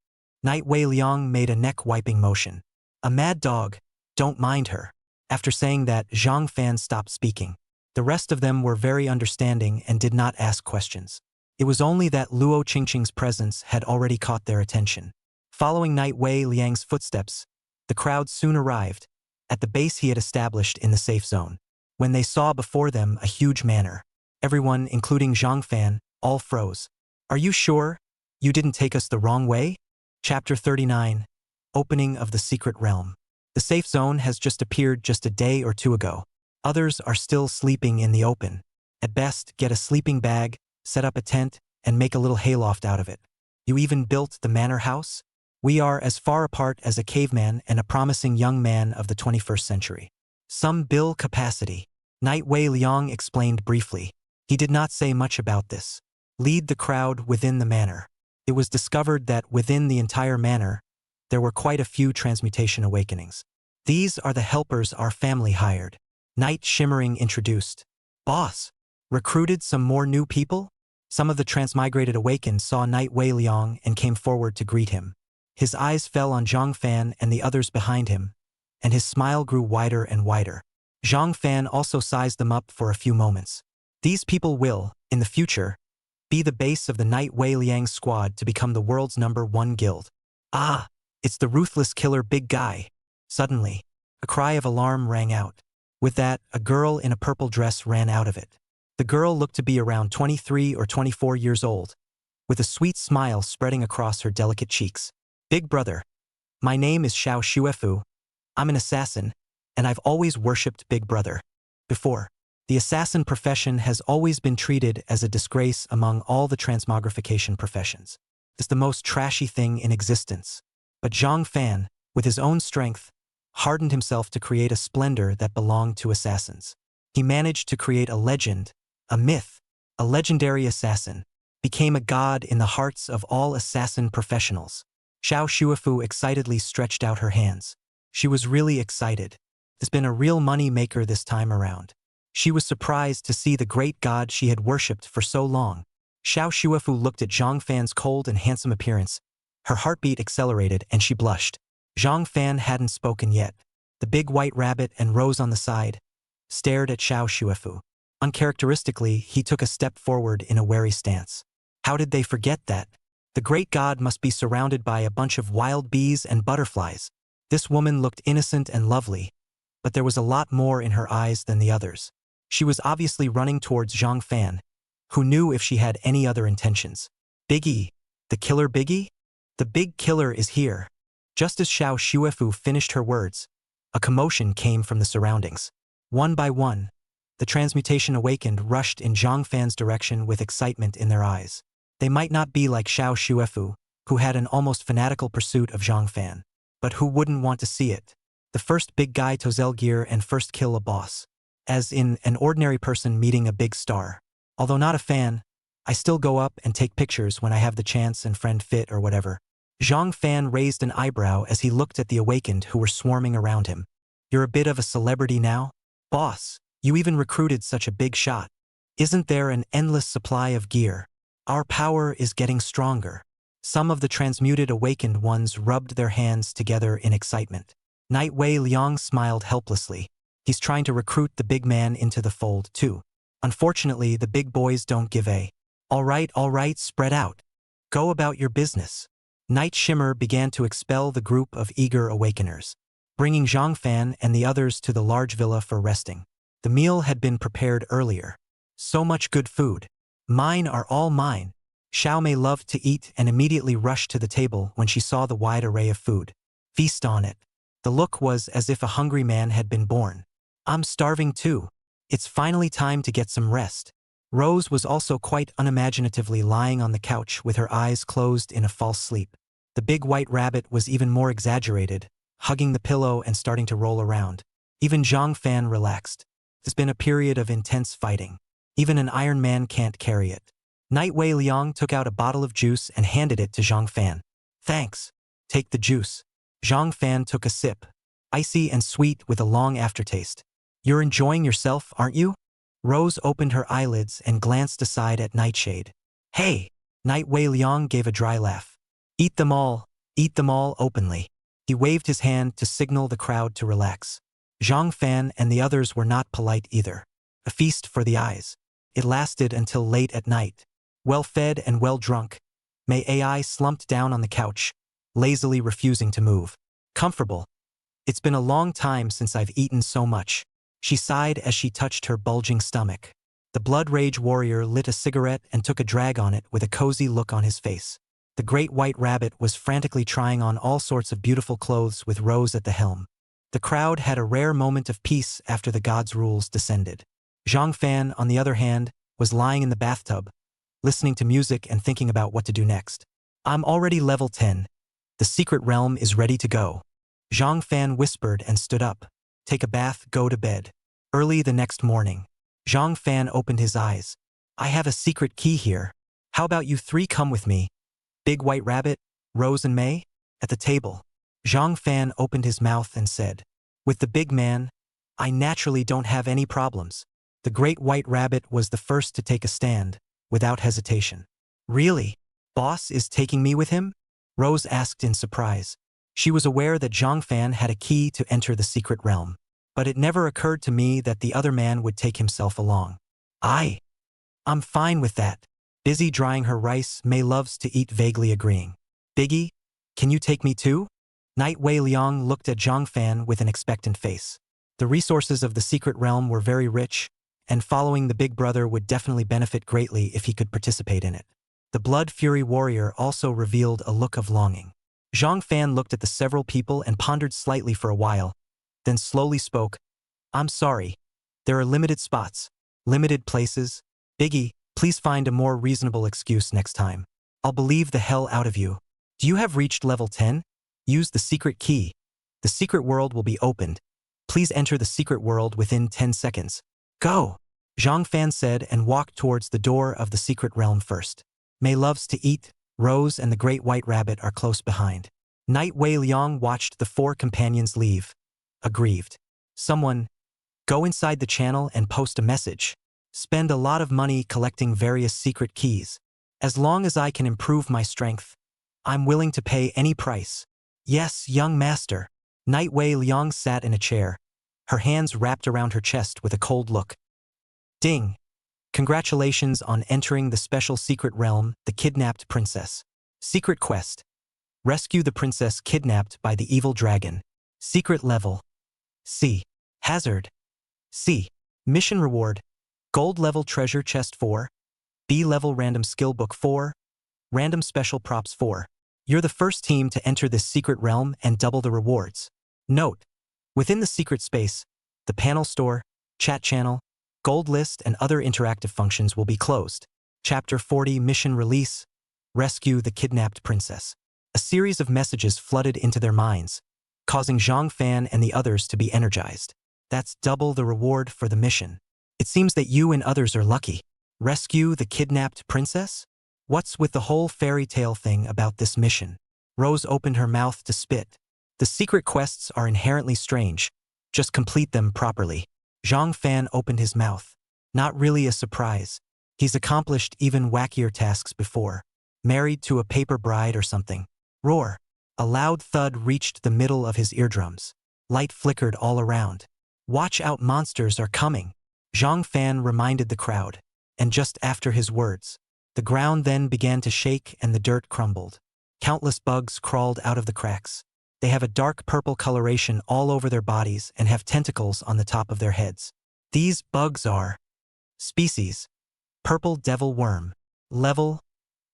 Knight Wei Liang made a neck-wiping motion. A mad dog. Don't mind her. After saying that, Zhang Fan stopped speaking. The rest of them were very understanding and did not ask questions. It was only that Luo Qingqing's presence had already caught their attention. Following Knight Wei Liang's footsteps, the crowd soon arrived, at the base he had established in the safe zone. When they saw before them a huge manor, everyone, including Zhang Fan, all froze. Are you sure? You didn't take us the wrong way? Chapter 39. Opening of the Secret Realm. The safe zone has just appeared just a day or two ago. Others are still sleeping in the open. At best, get a sleeping bag, set up a tent, and make a little hayloft out of it. You even built the manor house? We are as far apart as a caveman and a promising young man of the 21st century. Some bill capacity. Knight Wei Liang explained briefly. He did not say much about this. Lead the crowd within the manor. It was discovered that within the entire manor, there were quite a few transmutation awakenings. These are the helpers our family hired. Knight Shimmering introduced. Boss, recruited some more new people? Some of the transmigrated awakened saw Knight Wei Liang and came forward to greet him. His eyes fell on Zhang Fan and the others behind him, and his smile grew wider and wider. Zhang Fan also sized them up for a few moments. These people will, in the future, be the base of the Knight Wei Liang squad to become the world's #1 guild. Ah, it's the ruthless killer big guy. Suddenly, a cry of alarm rang out. With that, a girl in a purple dress ran out of it. The girl looked to be around 23 or 24 years old, with a sweet smile spreading across her delicate cheeks. Big brother, my name is Xiao Xuefu. I'm an assassin, and I've always worshipped Big Brother. Before, the assassin profession has always been treated as a disgrace among all the transmogrification professions. It's the most trashy thing in existence. But Zhang Fan, with his own strength, hardened himself to create a splendor that belonged to assassins. He managed to create a legend, a myth, a legendary assassin, became a god in the hearts of all assassin professionals. Xiao Xuefu excitedly stretched out her hands. She was really excited. It's been a real money maker this time around. She was surprised to see the great god she had worshipped for so long. Xiao Xuefu looked at Zhang Fan's cold and handsome appearance Her heartbeat accelerated and she blushed. Zhang Fan hadn't spoken yet. The big white rabbit and Rose on the side stared at Xiao Shuefu. Uncharacteristically, he took a step forward in a wary stance. How did they forget that? The great god must be surrounded by a bunch of wild bees and butterflies. This woman looked innocent and lovely, but there was a lot more in her eyes than the others. She was obviously running towards Zhang Fan, who knew if she had any other intentions. Biggie, the killer Biggie? The big killer is here. Just as Xiao Shuefu finished her words, a commotion came from the surroundings. One by one, the transmutation awakened rushed in Zhang Fan's direction with excitement in their eyes. They might not be like Xiao Shuefu, who had an almost fanatical pursuit of Zhang Fan, but who wouldn't want to see it? The first big guy to sell gear and first kill a boss. As in an ordinary person meeting a big star. Although not a fan, I still go up and take pictures when I have the chance and friend fit or whatever. Zhang Fan raised an eyebrow as he looked at the awakened who were swarming around him. You're a bit of a celebrity now? Boss, you even recruited such a big shot. Isn't there an endless supply of gear? Our power is getting stronger. Some of the transmuted awakened ones rubbed their hands together in excitement. Night Wei Liang smiled helplessly. He's trying to recruit the big man into the fold too. Unfortunately, the big boys don't give a. All right, spread out. Go about your business. Night Shimmer began to expel the group of eager awakeners, bringing Zhang Fan and the others to the large villa for resting. The meal had been prepared earlier. So much good food. Mine are all mine. Xiao Mei loved to eat and immediately rushed to the table when she saw the wide array of food. Feast on it. The look was as if a hungry man had been born. I'm starving too. It's finally time to get some rest. Rose was also quite unimaginatively lying on the couch with her eyes closed in a false sleep. The big white rabbit was even more exaggerated, hugging the pillow and starting to roll around. Even Zhang Fan relaxed. It's been a period of intense fighting. Even an Iron Man can't carry it. Night Wei Liang took out a bottle of juice and handed it to Zhang Fan. Thanks. Take the juice. Zhang Fan took a sip. Icy and sweet with a long aftertaste. You're enjoying yourself, aren't you? Rose opened her eyelids and glanced aside at Nightshade. Hey! Night Wei Liang gave a dry laugh. Eat them all openly. He waved his hand to signal the crowd to relax. Zhang Fan and the others were not polite either. A feast for the eyes. It lasted until late at night. Well fed and well drunk, Mei Ai slumped down on the couch, lazily refusing to move. Comfortable. It's been a long time since I've eaten so much. She sighed as she touched her bulging stomach. The Blood Rage warrior lit a cigarette and took a drag on it with a cozy look on his face. The great white rabbit was frantically trying on all sorts of beautiful clothes with Rose at the helm. The crowd had a rare moment of peace after the god's rules descended. Zhang Fan, on the other hand, was lying in the bathtub, listening to music and thinking about what to do next. I'm already level 10. The secret realm is ready to go. Zhang Fan whispered and stood up. Take a bath, go to bed. Early the next morning, Zhang Fan opened his eyes. I have a secret key here. How about you three come with me? Big White Rabbit, Rose and Mei? At the table, Zhang Fan opened his mouth and said, with the big man, I naturally don't have any problems. The Great White Rabbit was the first to take a stand, without hesitation. Really? Boss is taking me with him? Rose asked in surprise. She was aware that Zhang Fan had a key to enter the secret realm, but it never occurred to me that the other man would take himself along. I'm fine with that. Busy drying her rice, Mei loves to eat, vaguely agreeing. Biggie, can you take me too? Night Wei Liang looked at Zhang Fan with an expectant face. The resources of the secret realm were very rich, and following the big brother would definitely benefit greatly if he could participate in it. The Blood Fury warrior also revealed a look of longing. Zhang Fan looked at the several people and pondered slightly for a while, then slowly spoke. I'm sorry. There are limited spots, limited places. Biggie, please find a more reasonable excuse next time. I'll believe the hell out of you. Do you have reached level 10? Use the secret key. The secret world will be opened. Please enter the secret world within 10 seconds. Go! Zhang Fan said and walked towards the door of the secret realm first. Mei loves to eat. Rose and the Great White Rabbit are close behind. Night Wei Liang watched the four companions leave, aggrieved. Someone, go inside the channel and post a message. Spend a lot of money collecting various secret keys. As long as I can improve my strength, I'm willing to pay any price. Yes, young master. Night Wei Liang sat in a chair, her hands wrapped around her chest with a cold look. Ding! Congratulations on entering the special secret realm, the kidnapped princess. Secret quest. Rescue the princess kidnapped by the evil dragon. Secret level. C. Hazard. C. Mission reward. Gold level treasure chest 4. B level random skill book 4. Random special props 4. You're the first team to enter this secret realm and double the rewards. Note: within the secret space, the panel store, chat channel, gold list and other interactive functions will be closed. Chapter 40 Mission Release. Rescue the kidnapped princess. A series of messages flooded into their minds, causing Zhang Fan and the others to be energized. That's double the reward for the mission. It seems that you and others are lucky. Rescue the kidnapped princess? What's with the whole fairy tale thing about this mission? Rose opened her mouth to spit. The secret quests are inherently strange. Just complete them properly. Zhang Fan opened his mouth. Not really a surprise. He's accomplished even wackier tasks before. Married to a paper bride or something. Roar. A loud thud reached the middle of his eardrums. Light flickered all around. Watch out, monsters are coming. Zhang Fan reminded the crowd. And just after his words, the ground then began to shake and the dirt crumbled. Countless bugs crawled out of the cracks. They have a dark purple coloration all over their bodies and have tentacles on the top of their heads. These bugs are species: purple devil worm. Level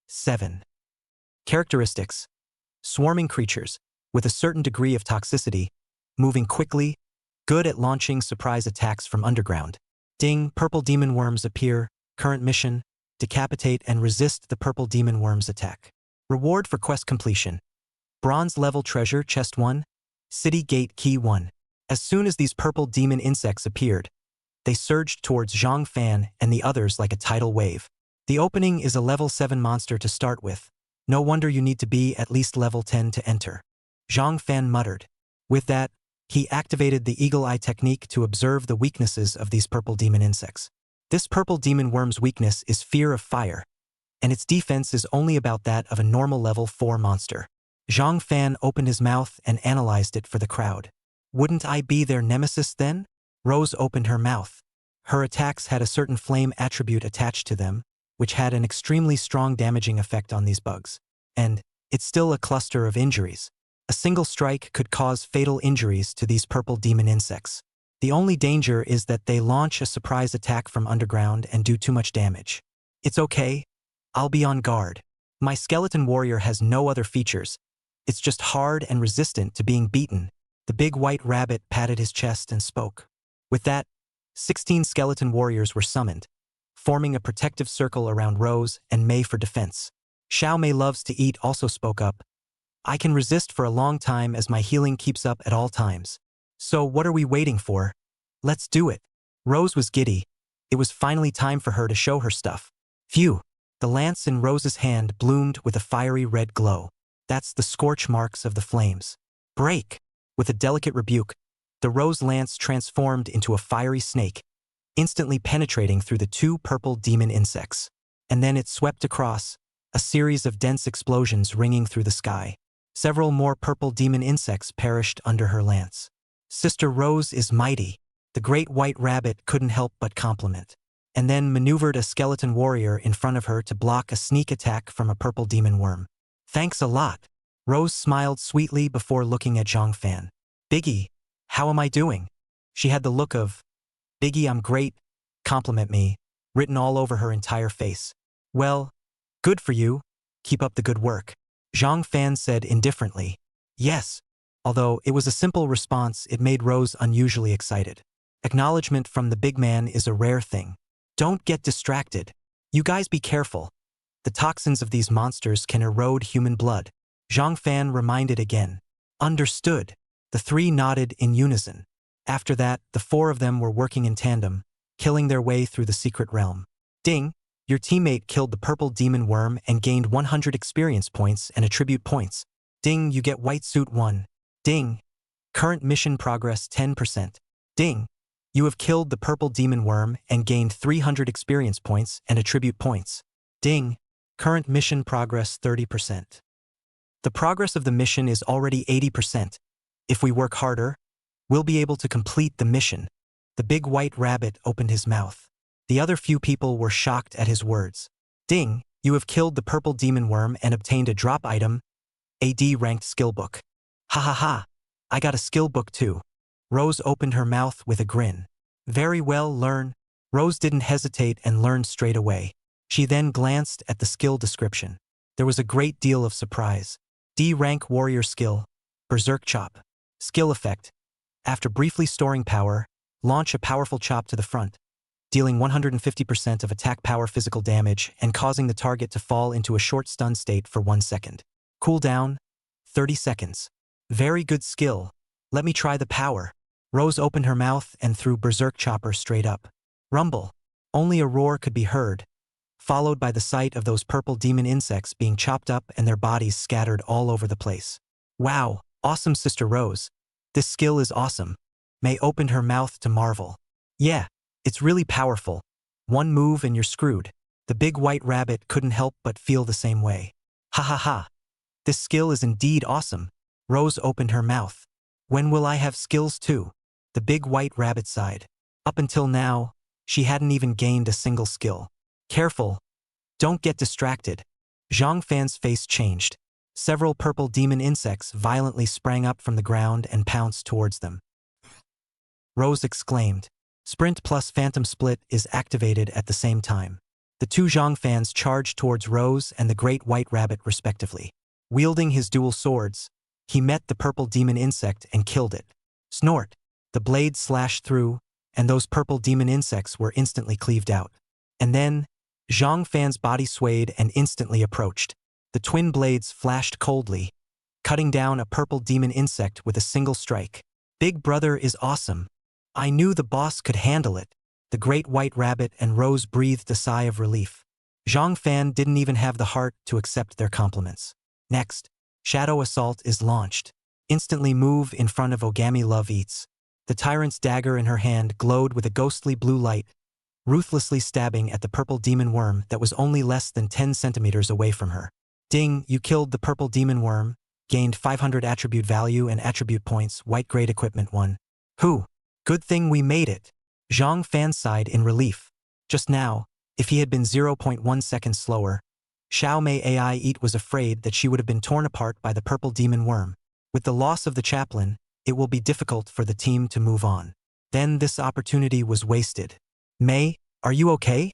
7. Characteristics: swarming creatures, with a certain degree of toxicity, moving quickly, good at launching surprise attacks from underground. Ding! Purple demon worms appear. Current mission: decapitate and resist the purple demon worm's attack. Reward for quest completion: bronze level treasure chest 1, city gate key 1. As soon as these purple demon insects appeared, they surged towards Zhang Fan and the others like a tidal wave. The opening is a level 7 monster to start with. No wonder you need to be at least level 10 to enter. Zhang Fan muttered. With that, he activated the eagle eye technique to observe the weaknesses of these purple demon insects. This purple demon worm's weakness is fear of fire, and its defense is only about that of a normal level 4 monster. Zhang Fan opened his mouth and analyzed it for the crowd. Wouldn't I be their nemesis then? Rose opened her mouth. Her attacks had a certain flame attribute attached to them, which had an extremely strong damaging effect on these bugs. And it's still a cluster of injuries. A single strike could cause fatal injuries to these purple demon insects. The only danger is that they launch a surprise attack from underground and do too much damage. It's okay. I'll be on guard. My skeleton warrior has no other features. It's just hard and resistant to being beaten. The big white rabbit patted his chest and spoke. With that, 16 skeleton warriors were summoned, forming a protective circle around Rose and Mei for defense. Xiao Mei loves to eat also spoke up. I can resist for a long time as my healing keeps up at all times. So what are we waiting for? Let's do it. Rose was giddy. It was finally time for her to show her stuff. Phew! The lance in Rose's hand bloomed with a fiery red glow. That's the scorch marks of the flames. Break! With a delicate rebuke, the rose lance transformed into a fiery snake, instantly penetrating through the 2 purple demon insects. And then it swept across, a series of dense explosions ringing through the sky. Several more purple demon insects perished under her lance. Sister Rose is mighty. The great white rabbit couldn't help but compliment, and then maneuvered a skeleton warrior in front of her to block a sneak attack from a purple demon worm. Thanks a lot. Rose smiled sweetly before looking at Zhang Fan. Biggie, how am I doing? She had the look of, Biggie, I'm great, compliment me, written all over her entire face. Well, good for you. Keep up the good work. Zhang Fan said indifferently. Yes. Although it was a simple response, it made Rose unusually excited. Acknowledgement from the big man is a rare thing. Don't get distracted. You guys be careful. The toxins of these monsters can erode human blood. Zhang Fan reminded again. Understood. The 3 nodded in unison. After that, the 4 of them were working in tandem, killing their way through the secret realm. Ding! Your teammate killed the purple demon worm and gained 100 experience points and attribute points. Ding! You get white suit 1. Ding! Current mission progress 10%. Ding! You have killed the purple demon worm and gained 300 experience points and attribute points. Ding! Current mission progress 30%. The progress of the mission is already 80%. If we work harder, we'll be able to complete the mission. The big white rabbit opened his mouth. The other few people were shocked at his words. Ding, you have killed the purple demon worm and obtained a drop item, a D-ranked skill book. Ha ha ha, I got a skill book too. Rose opened her mouth with a grin. Very well, learn. Rose didn't hesitate and learned straight away. She then glanced at the skill description. There was a great deal of surprise. D-rank warrior skill, berserk chop. Skill effect. After briefly storing power, launch a powerful chop to the front, dealing 150% of attack power physical damage and causing the target to fall into a short stun state for 1 second. Cooldown, 30 seconds. Very good skill. Let me try the power. Rose opened her mouth and threw berserk chopper straight up. Rumble. Only a roar could be heard, followed by the sight of those purple demon insects being chopped up and their bodies scattered all over the place. Wow, awesome Sister Rose. This skill is awesome. May opened her mouth to marvel. Yeah, it's really powerful. One move and you're screwed. The big white rabbit couldn't help but feel the same way. Ha ha ha. This skill is indeed awesome. Rose opened her mouth. When will I have skills too? The big white rabbit sighed. Up until now, she hadn't even gained a single skill. Careful. Don't get distracted. Zhang Fan's face changed. Several purple demon insects violently sprang up from the ground and pounced towards them. Rose exclaimed. Sprint plus Phantom Split is activated at the same time. The two Zhang Fans charged towards Rose and the great white rabbit respectively. Wielding his dual swords, he met the purple demon insect and killed it. Snort. The blade slashed through, and those purple demon insects were instantly cleaved out. And then, Zhang Fan's body swayed and instantly approached. The twin blades flashed coldly, cutting down a purple demon insect with a single strike. Big Brother is awesome. I knew the boss could handle it. The great white rabbit and Rose breathed a sigh of relief. Zhang Fan didn't even have the heart to accept their compliments. Next, Shadow Assault is launched. Instantly move in front of Ogami Love Eats. The tyrant's dagger in her hand glowed with a ghostly blue light, ruthlessly stabbing at the purple demon worm that was only less than 10 centimeters away from her. Ding, you killed the purple demon worm, gained 500 attribute value and attribute points, white grade equipment 1. Whew, good thing we made it. Zhang Fan sighed in relief. Just now, if he had been 0.1 seconds slower, Xiao Mei AI Eat was afraid that she would have been torn apart by the purple demon worm. With the loss of the chaplain, it will be difficult for the team to move on. Then this opportunity was wasted. Mei, are you okay?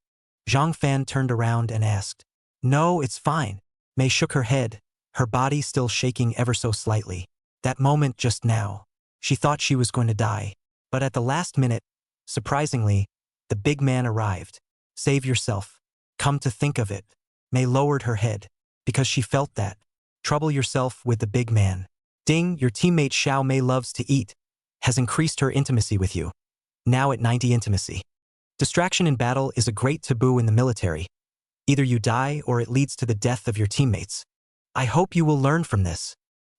Zhang Fan turned around and asked. No, it's fine. Mei shook her head, her body still shaking ever so slightly. That moment just now, she thought she was going to die. But at the last minute, surprisingly, the big man arrived. Save yourself. Come to think of it. Mei lowered her head, because she felt that. Trouble yourself with the big man. Ding, your teammate Xiao Mei loves to eat, has increased her intimacy with you. Now at 90 intimacy. Distraction in battle is a great taboo in the military. Either you die or it leads to the death of your teammates. I hope you will learn from this.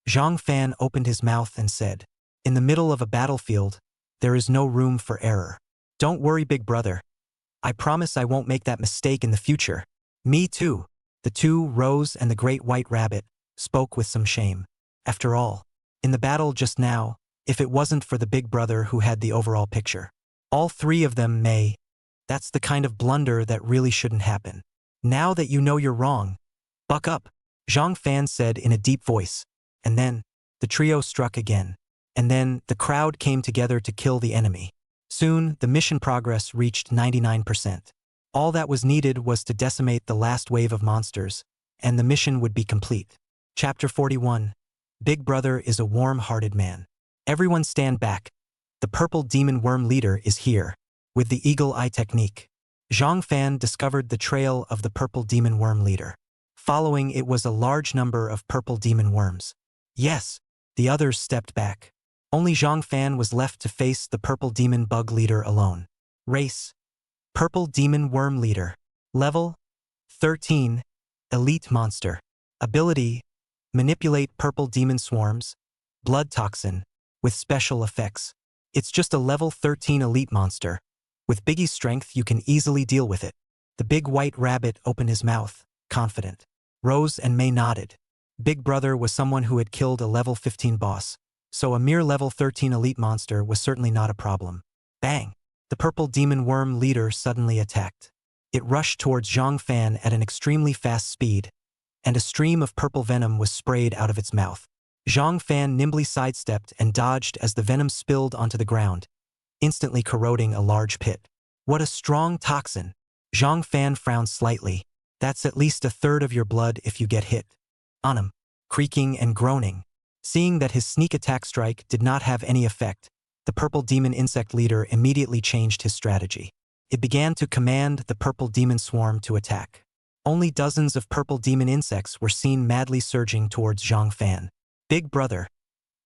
Zhang Fan opened his mouth and said, in the middle of a battlefield, there is no room for error. Don't worry, big brother. I promise I won't make that mistake in the future. Me too. The two, Rose and the great white rabbit, spoke with some shame. After all, in the battle just now, if it wasn't for the big brother who had the overall picture. All three of them may. That's the kind of blunder that really shouldn't happen. Now that you know you're wrong, buck up, Zhang Fan said in a deep voice. And then, the trio struck again. And then, the crowd came together to kill the enemy. Soon, the mission progress reached 99%. All that was needed was to decimate the last wave of monsters, and the mission would be complete. Chapter 41. Big Brother is a warm-hearted man. Everyone stand back. The purple demon worm leader is here. With the eagle eye technique, Zhang Fan discovered the trail of the purple demon worm leader. Following it was a large number of purple demon worms. Yes, the others stepped back. Only Zhang Fan was left to face the purple demon bug leader alone. Race: Purple demon worm leader. Level: 13. Elite monster. Ability: Manipulate purple demon swarms. Blood toxin. With special effects. It's just a level 13 elite monster. With Biggie's strength, you can easily deal with it. The big white rabbit opened his mouth, confident. Rose and Mei nodded. Big Brother was someone who had killed a level 15 boss, so a mere level 13 elite monster was certainly not a problem. Bang! The purple demon worm leader suddenly attacked. It rushed towards Zhang Fan at an extremely fast speed, and a stream of purple venom was sprayed out of its mouth. Zhang Fan nimbly sidestepped and dodged as the venom spilled onto the ground, instantly corroding a large pit. What a strong toxin! Zhang Fan frowned slightly. That's at least a third of your blood if you get hit. On him, creaking and groaning. Seeing that his sneak attack strike did not have any effect, the purple demon insect leader immediately changed his strategy. It began to command the purple demon swarm to attack. Only dozens of purple demon insects were seen madly surging towards Zhang Fan. Big Brother,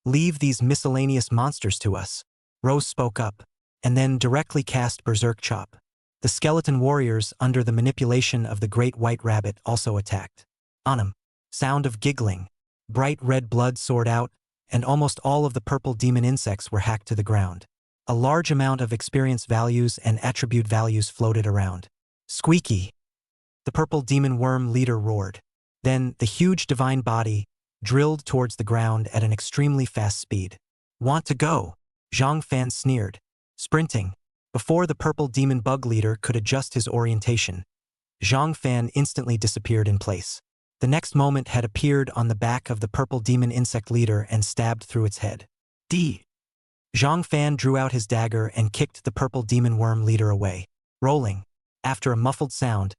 leave these miscellaneous monsters to us. Rose spoke up, and then directly cast Berserk Chop. The skeleton warriors, under the manipulation of the great white rabbit, also attacked. On him, sound of giggling. Bright red blood soared out, and almost all of the purple demon insects were hacked to the ground. A large amount of experience values and attribute values floated around. Squeaky! The purple demon worm leader roared. Then, the huge divine body drilled towards the ground at an extremely fast speed. Want to go? Zhang Fan sneered, sprinting. Before the purple demon bug leader could adjust his orientation, Zhang Fan instantly disappeared in place. The next moment had appeared on the back of the purple demon insect leader and stabbed through its head. D. Zhang Fan drew out his dagger and kicked the purple demon worm leader away. Rolling. After a muffled sound,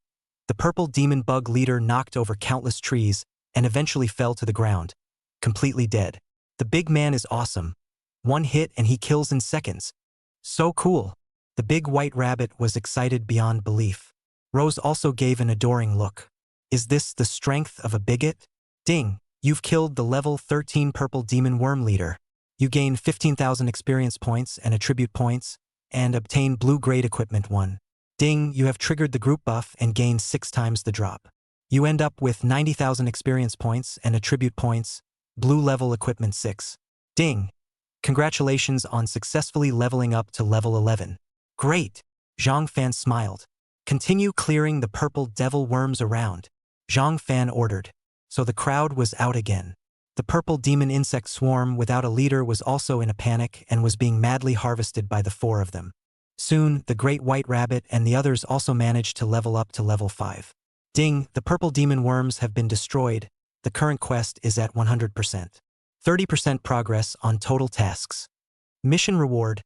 the purple demon bug leader knocked over countless trees and eventually fell to the ground, completely dead. The big man is awesome. One hit and he kills in seconds. So cool. The big white rabbit was excited beyond belief. Rose also gave an adoring look. Is this the strength of a bigot? Ding! You've killed the level 13 purple demon worm leader. You gain 15,000 experience points and attribute points, and obtain blue grade equipment 1. Ding! You have triggered the group buff and gained 6 times the drop. You end up with 90,000 experience points and attribute points, blue level equipment 6. Ding! Congratulations on successfully leveling up to level 11. Great! Zhang Fan smiled. Continue clearing the purple devil worms around, Zhang Fan ordered. So the crowd was out again. The purple demon insect swarm without a leader was also in a panic and was being madly harvested by the 4 of them. Soon, the great white rabbit and the others also managed to level up to level 5. Ding! The purple demon worms have been destroyed. The current quest is at 100%. 30% progress on total tasks. Mission reward.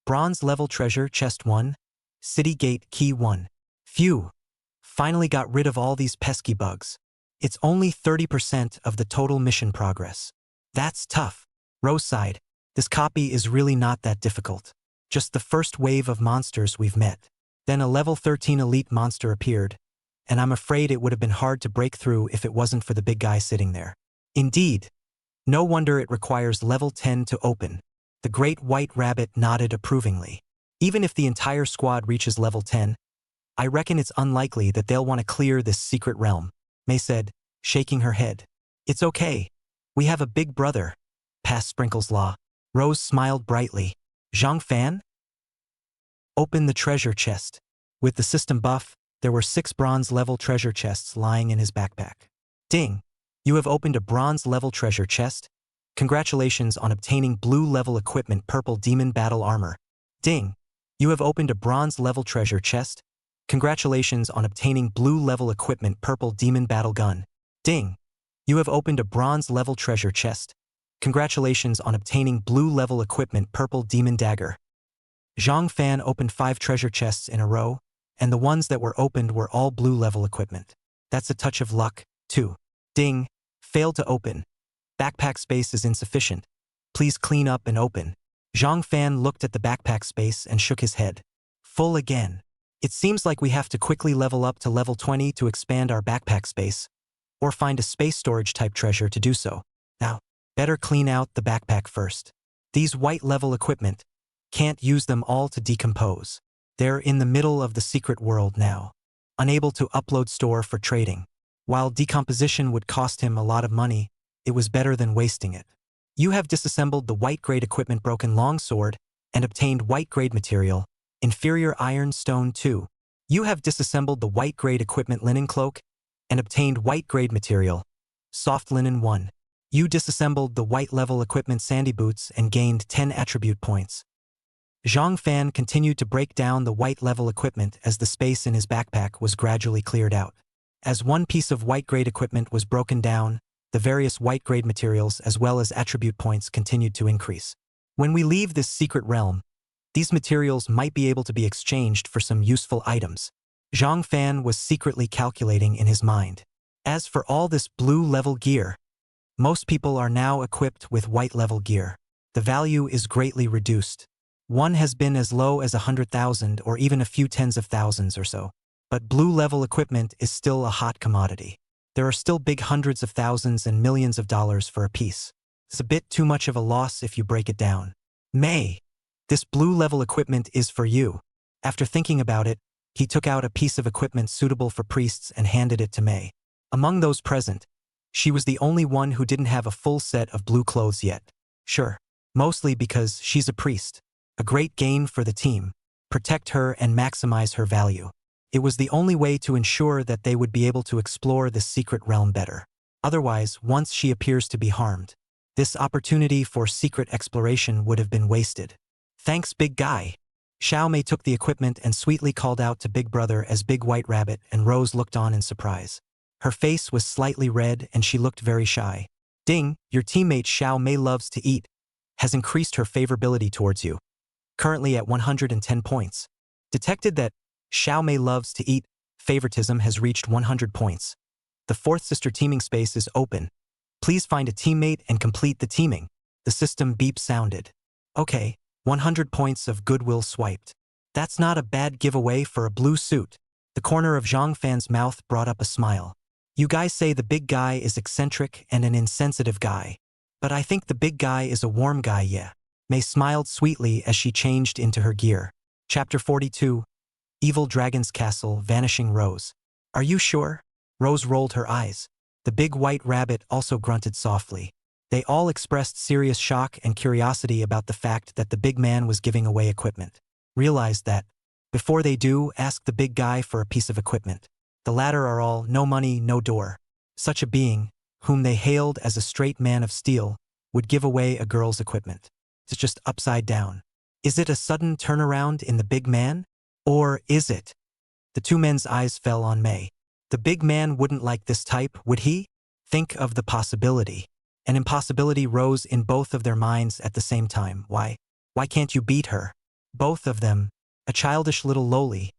Bronze level treasure chest 1. City gate key 1. Phew. Finally got rid of all these pesky bugs. It's only 30% of the total mission progress. That's tough. Rose sighed. This copy is really not that difficult. Just the first wave of monsters we've met. Then a level 13 elite monster appeared, and I'm afraid it would have been hard to break through if it wasn't for the big guy sitting there. Indeed. No wonder it requires level 10 to open. The great white rabbit nodded approvingly. Even if the entire squad reaches level 10, I reckon it's unlikely that they'll want to clear this secret realm, May said, shaking her head. It's okay. We have a big brother. Pass Sprinkles Law. Rose smiled brightly. Zhang Fan? Open the treasure chest. With the system buff, there were 6 bronze-level treasure chests lying in his backpack. Ding! You have opened a bronze-level treasure chest. Congratulations on obtaining blue-level equipment purple demon battle armor. Ding! You have opened a bronze-level treasure chest. Congratulations on obtaining blue-level equipment purple demon battle gun. Ding! You have opened a bronze-level treasure chest. Congratulations on obtaining blue-level equipment purple demon dagger. Zhang Fan opened 5 treasure chests in a row, and the ones that were opened were all blue-level equipment. That's a touch of luck, too. Ding! Failed to open. Backpack space is insufficient. Please clean up and open. Zhang Fan looked at the backpack space and shook his head. Full again. It seems like we have to quickly level up to level 20 to expand our backpack space, or find a space storage type treasure to do so. Now, better clean out the backpack first. These white level equipment, can't use them all to decompose. They're in the middle of the secret world now, unable to upload store for trading. While decomposition would cost him a lot of money, it was better than wasting it. You have disassembled the white grade equipment broken longsword and obtained white grade material, inferior iron stone 2. You have disassembled the white grade equipment linen cloak and obtained white grade material, Soft Linen 1. You disassembled the white level equipment Sandy Boots and gained 10 attribute points. Zhang Fan continued to break down the white level equipment as the space in his backpack was gradually cleared out. As one piece of white grade equipment was broken down, the various white grade materials as well as attribute points continued to increase. When we leave this secret realm, these materials might be able to be exchanged for some useful items. Zhang Fan was secretly calculating in his mind. As for all this blue level gear, most people are now equipped with white level gear. The value is greatly reduced. One has been as low as 100,000 or even a few tens of thousands or so. But blue level equipment is still a hot commodity. There are still big hundreds of thousands and millions of dollars for a piece. It's a bit too much of a loss if you break it down. May, this blue level equipment is for you. After thinking about it, he took out a piece of equipment suitable for priests and handed it to May. Among those present, she was the only one who didn't have a full set of blue clothes yet. Sure, mostly because she's a priest. A great gain for the team. Protect her and maximize her value. It was the only way to ensure that they would be able to explore this secret realm better. Otherwise, once she appears to be harmed, this opportunity for secret exploration would have been wasted. Thanks, big guy. Xiao Mei took the equipment and sweetly called out to Big Brother as Big White Rabbit, and Rose looked on in surprise. Her face was slightly red and she looked very shy. Ding, your teammate Xiao Mei loves to eat, has increased her favorability towards you. Currently at 110 points. Detected that Xiao Mei loves to eat, favoritism has reached 100 points. The fourth sister teaming space is open. Please find a teammate and complete the teaming. The system beep sounded. Okay, 100 points of goodwill swiped. That's not a bad giveaway for a blue suit. The corner of Zhang Fan's mouth brought up a smile. You guys say the big guy is eccentric and an insensitive guy. But I think the big guy is a warm guy, yeah. Mei smiled sweetly as she changed into her gear. Chapter 42. Evil Dragon's Castle, Vanishing Rose. Are you sure? Rose rolled her eyes. The big white rabbit also grunted softly. They all expressed serious shock and curiosity about the fact that the big man was giving away equipment. Realized that, before they do, ask the big guy for a piece of equipment. The latter are all no money, no door. Such a being, whom they hailed as a straight man of steel, would give away a girl's equipment. It's just upside down. Is it a sudden turnaround in the big man? Or is it? The two men's eyes fell on Mei. The big man wouldn't like this type, would he? Think of the possibility. An impossibility rose in both of their minds at the same time. Why? Why can't you beat her? Both of them, a childish little loli,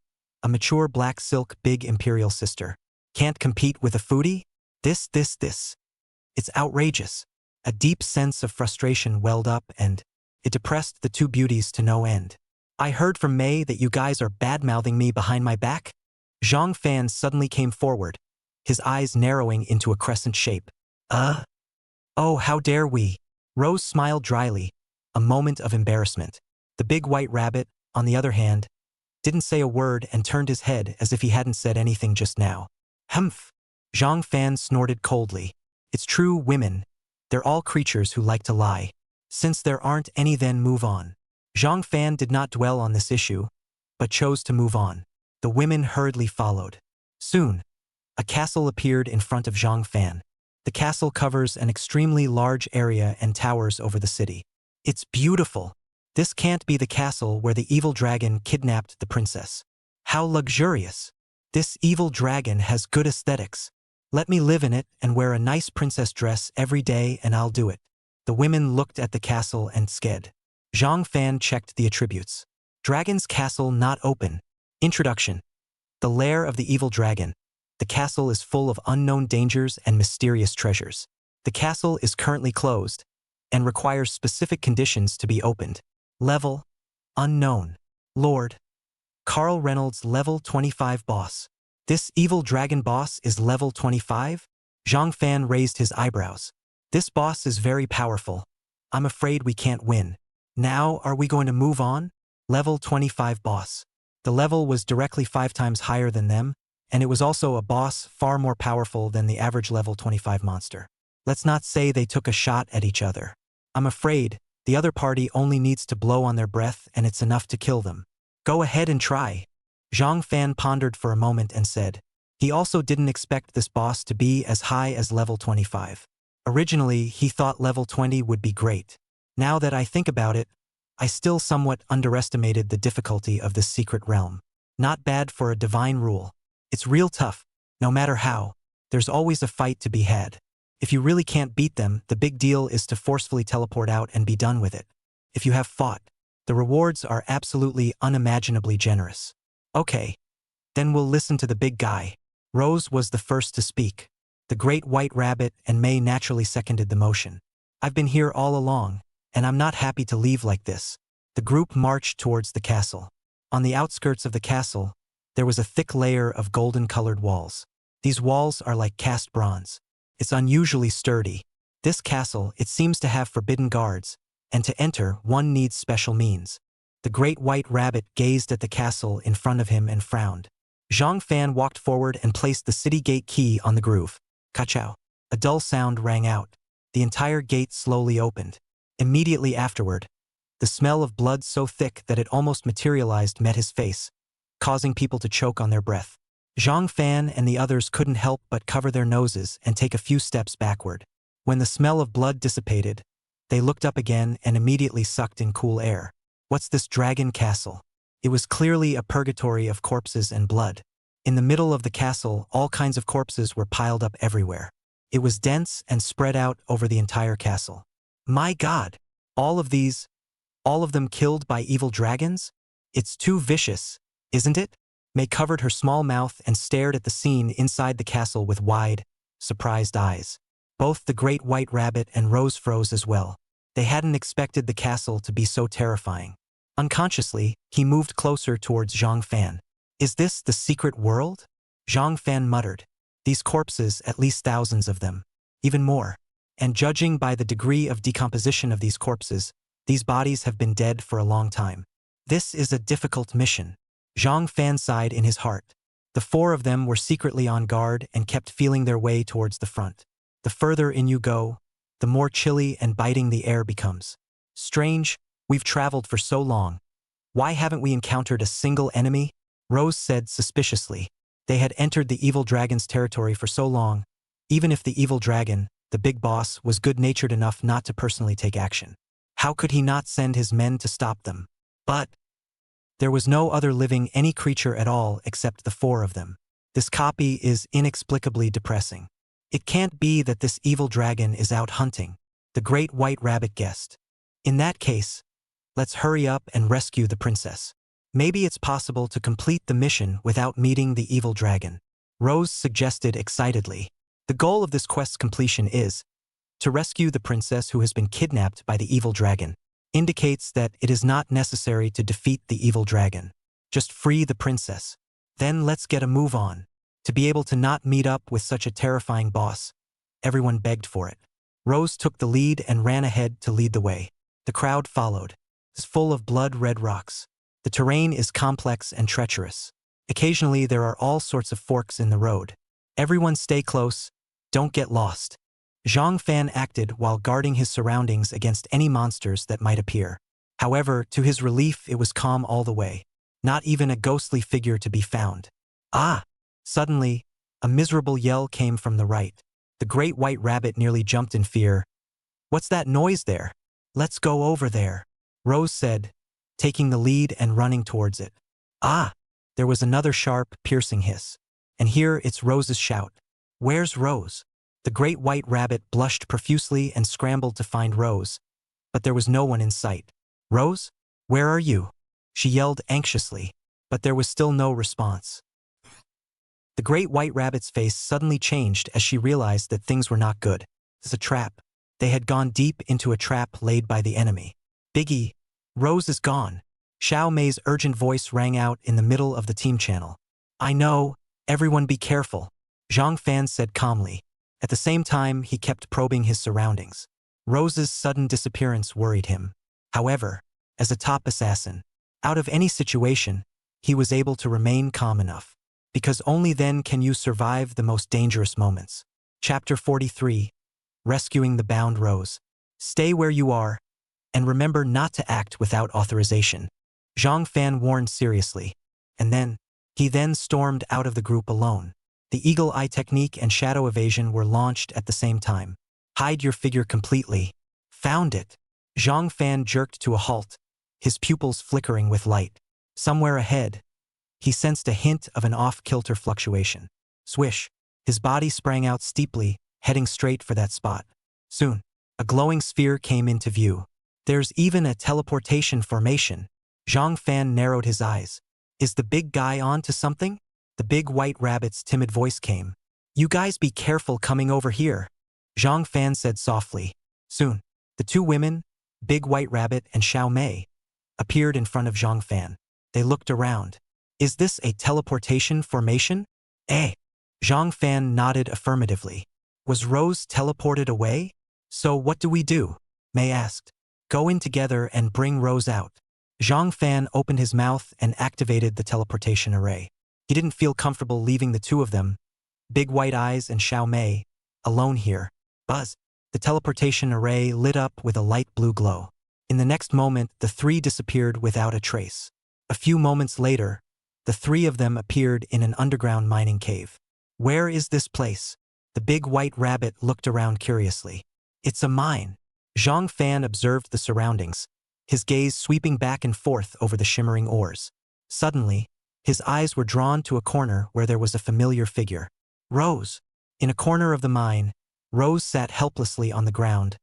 a mature black silk big imperial sister. Can't compete with a foodie? This. It's outrageous. A deep sense of frustration welled up and it depressed the two beauties to no end. I heard from Mei that you guys are bad-mouthing me behind my back? Zhang Fan suddenly came forward, his eyes narrowing into a crescent shape. Oh, how dare we? Rose smiled dryly, a moment of embarrassment. The big white rabbit, on the other hand, didn't say a word and turned his head as if he hadn't said anything just now. Humph! Zhang Fan snorted coldly. It's true, women. They're all creatures who like to lie. Since there aren't any, then move on. Zhang Fan did not dwell on this issue, but chose to move on. The women hurriedly followed. Soon, a castle appeared in front of Zhang Fan. The castle covers an extremely large area and towers over the city. It's beautiful. This can't be the castle where the evil dragon kidnapped the princess. How luxurious. This evil dragon has good aesthetics. Let me live in it and wear a nice princess dress every day and I'll do it. The women looked at the castle and sked. Zhang Fan checked the attributes. Dragon's Castle not open. Introduction. The lair of the evil dragon. The castle is full of unknown dangers and mysterious treasures. The castle is currently closed and requires specific conditions to be opened. Level. Unknown. Lord. Carl Reynolds, level 25 boss. This evil dragon boss is level 25? Zhang Fan raised his eyebrows. This boss is very powerful. I'm afraid we can't win. Now, are we going to move on? Level 25 boss. The level was directly 5 times higher than them, and it was also a boss far more powerful than the average level 25 monster. Let's not say they took a shot at each other. I'm afraid the other party only needs to blow on their breath and it's enough to kill them. Go ahead and try. Zhang Fan pondered for a moment and said, He also didn't expect this boss to be as high as level 25. Originally, he thought level 20 would be great. Now that I think about it, I still somewhat underestimated the difficulty of this secret realm. Not bad for a divine rule. It's real tough. No matter how, there's always a fight to be had. If you really can't beat them, the big deal is to forcefully teleport out and be done with it. If you have fought, the rewards are absolutely unimaginably generous. Okay, then we'll listen to the big guy. Rose was the first to speak. The great white rabbit and May naturally seconded the motion. I've been here all along, and I'm not happy to leave like this. The group marched towards the castle. On the outskirts of the castle, there was a thick layer of golden-colored walls. These walls are like cast bronze. It's unusually sturdy. This castle, it seems to have forbidden guards, and to enter, one needs special means. The great white rabbit gazed at the castle in front of him and frowned. Zhang Fan walked forward and placed the city gate key on the groove. Ka-chow. A dull sound rang out. The entire gate slowly opened. Immediately afterward, the smell of blood so thick that it almost materialized met his face, causing people to choke on their breath. Zhang Fan and the others couldn't help but cover their noses and take a few steps backward. When the smell of blood dissipated, they looked up again and immediately sucked in cool air. What's this dragon castle? It was clearly a purgatory of corpses and blood. In the middle of the castle, all kinds of corpses were piled up everywhere. It was dense and spread out over the entire castle. My God! All of them killed by evil dragons? It's too vicious, isn't it? May covered her small mouth and stared at the scene inside the castle with wide, surprised eyes. Both the great white rabbit and Rose froze as well. They hadn't expected the castle to be so terrifying. Unconsciously, he moved closer towards Zhang Fan. Is this the secret world? Zhang Fan muttered. These corpses, at least thousands of them. Even more. And judging by the degree of decomposition of these corpses, these bodies have been dead for a long time. This is a difficult mission. Zhang Fan sighed in his heart. The four of them were secretly on guard and kept feeling their way towards the front. The further in you go, the more chilly and biting the air becomes. Strange, we've traveled for so long. Why haven't we encountered a single enemy? Rose said suspiciously. They had entered the evil dragon's territory for so long. Even if the evil dragon, the big boss, was good-natured enough not to personally take action, how could he not send his men to stop them? But there was no other living any creature at all except the four of them. This copy is inexplicably depressing. It can't be that this evil dragon is out hunting, the great white rabbit guessed. In that case, let's hurry up and rescue the princess. Maybe it's possible to complete the mission without meeting the evil dragon. Rose suggested excitedly. The goal of this quest's completion is to rescue the princess who has been kidnapped by the evil dragon. Indicates that it is not necessary to defeat the evil dragon. Just free the princess. Then let's get a move on. To be able to not meet up with such a terrifying boss, everyone begged for it. Rose took the lead and ran ahead to lead the way. The crowd followed. It's full of blood-red rocks. The terrain is complex and treacherous. Occasionally there are all sorts of forks in the road. Everyone stay close, don't get lost. Zhang Fan acted while guarding his surroundings against any monsters that might appear. However, to his relief, it was calm all the way. Not even a ghostly figure to be found. Ah! Suddenly, a miserable yell came from the right. The great white rabbit nearly jumped in fear. What's that noise there? Let's go over there, Rose said, taking the lead and running towards it. Ah! There was another sharp, piercing hiss. And here it's Rose's shout. Where's Rose? The great white rabbit blushed profusely and scrambled to find Rose, but there was no one in sight. Rose? Where are you? She yelled anxiously, but there was still no response. The great white rabbit's face suddenly changed as she realized that things were not good. It's a trap. They had gone deep into a trap laid by the enemy. Biggie, Rose is gone. Xiao Mei's urgent voice rang out in the middle of the team channel. I know, everyone be careful, Zhang Fan said calmly. At the same time, he kept probing his surroundings. Rose's sudden disappearance worried him. However, as a top assassin, out of any situation, he was able to remain calm enough. Because only then can you survive the most dangerous moments. Chapter 43. Rescuing the Bound Rose. Stay where you are, and remember not to act without authorization. Zhang Fan warned seriously. And then, he stormed out of the group alone. The eagle eye technique and shadow evasion were launched at the same time. Hide your figure completely. Found it. Zhang Fan jerked to a halt, his pupils flickering with light. Somewhere ahead, he sensed a hint of an off-kilter fluctuation. Swish. His body sprang out steeply, heading straight for that spot. Soon, a glowing sphere came into view. There's even a teleportation formation. Zhang Fan narrowed his eyes. Is the big guy on to something? The big white rabbit's timid voice came. You guys be careful coming over here, Zhang Fan said softly. Soon, the two women, Big White Rabbit and Xiao Mei, appeared in front of Zhang Fan. They looked around. Is this a teleportation formation? Eh? Zhang Fan nodded affirmatively. Was Rose teleported away? So what do we do? Mei asked. Go in together and bring Rose out. Zhang Fan opened his mouth and activated the teleportation array. He didn't feel comfortable leaving the two of them, Big White Eyes and Xiao Mei, alone here. Buzz. The teleportation array lit up with a light blue glow. In the next moment, the three disappeared without a trace. A few moments later, the three of them appeared in an underground mining cave. Where is this place? The Big White Rabbit looked around curiously. It's a mine. Zhang Fan observed the surroundings, his gaze sweeping back and forth over the shimmering ores. Suddenly, his eyes were drawn to a corner where there was a familiar figure. Rose. In a corner of the mine, Rose sat helplessly on the ground,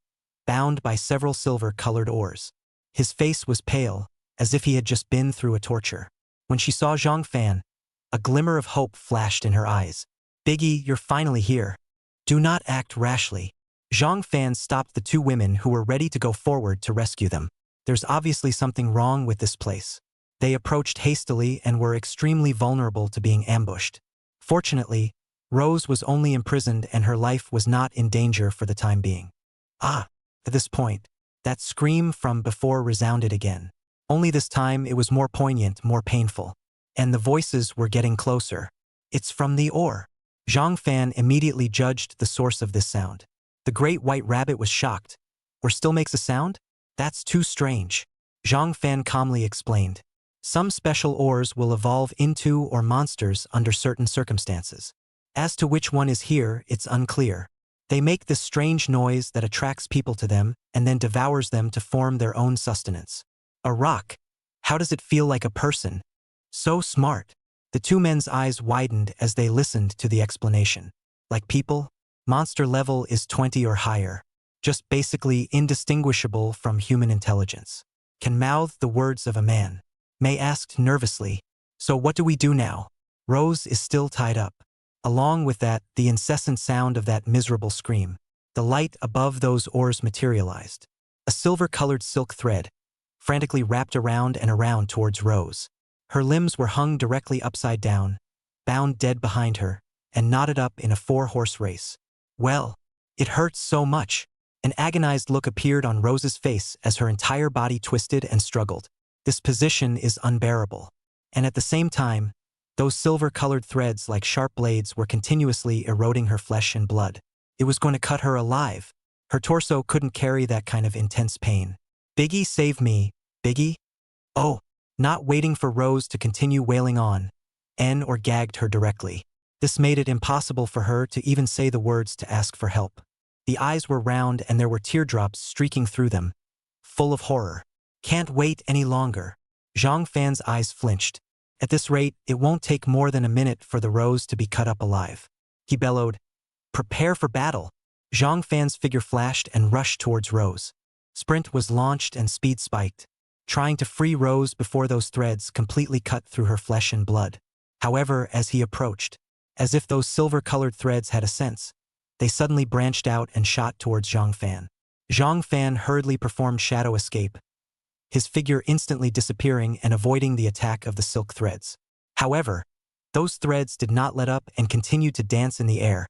bound by several silver-colored oars. His face was pale, as if he had just been through a torture. When she saw Zhang Fan, a glimmer of hope flashed in her eyes. Biggie, you're finally here. Do not act rashly. Zhang Fan stopped the two women who were ready to go forward to rescue them. There's obviously something wrong with this place. They approached hastily and were extremely vulnerable to being ambushed. Fortunately, Rose was only imprisoned and her life was not in danger for the time being. Ah! At this point, that scream from before resounded again. Only this time it was more poignant, more painful. And the voices were getting closer. It's from the ore. Zhang Fan immediately judged the source of this sound. The great white rabbit was shocked. Ore still makes a sound? That's too strange. Zhang Fan calmly explained. Some special ores will evolve into or monsters under certain circumstances. As to which one is here, it's unclear. They make this strange noise that attracts people to them and then devours them to form their own sustenance. A rock. How does it feel like a person? So smart. The two men's eyes widened as they listened to the explanation. Like people, monster level is 20 or higher. Just basically indistinguishable from human intelligence. Can mouth the words of a man. Mei asked nervously. So what do we do now? Rose is still tied up. Along with that, the incessant sound of that miserable scream. The light above those oars materialized. A silver-colored silk thread, frantically wrapped around and around towards Rose. Her limbs were hung directly upside down, bound dead behind her, and knotted up in a 4-horse race. Well, it hurts so much. An agonized look appeared on Rose's face as her entire body twisted and struggled. This position is unbearable. And at the same time, those silver-colored threads like sharp blades were continuously eroding her flesh and blood. It was going to cut her alive. Her torso couldn't carry that kind of intense pain. Biggie, save me, Biggie? Oh, not waiting for Rose to continue wailing on, N or gagged her directly. This made it impossible for her to even say the words to ask for help. The eyes were round and there were teardrops streaking through them, full of horror. Can't wait any longer. Zhang Fan's eyes flinched. At this rate, it won't take more than a minute for the Rose to be cut up alive. He bellowed, Prepare for battle. Zhang Fan's figure flashed and rushed towards Rose. Sprint was launched and speed spiked, trying to free Rose before those threads completely cut through her flesh and blood. However, as he approached, as if those silver-colored threads had a sense, they suddenly branched out and shot towards Zhang Fan. Zhang Fan hurriedly performed shadow escape, his figure instantly disappearing and avoiding the attack of the silk threads. However, those threads did not let up and continued to dance in the air,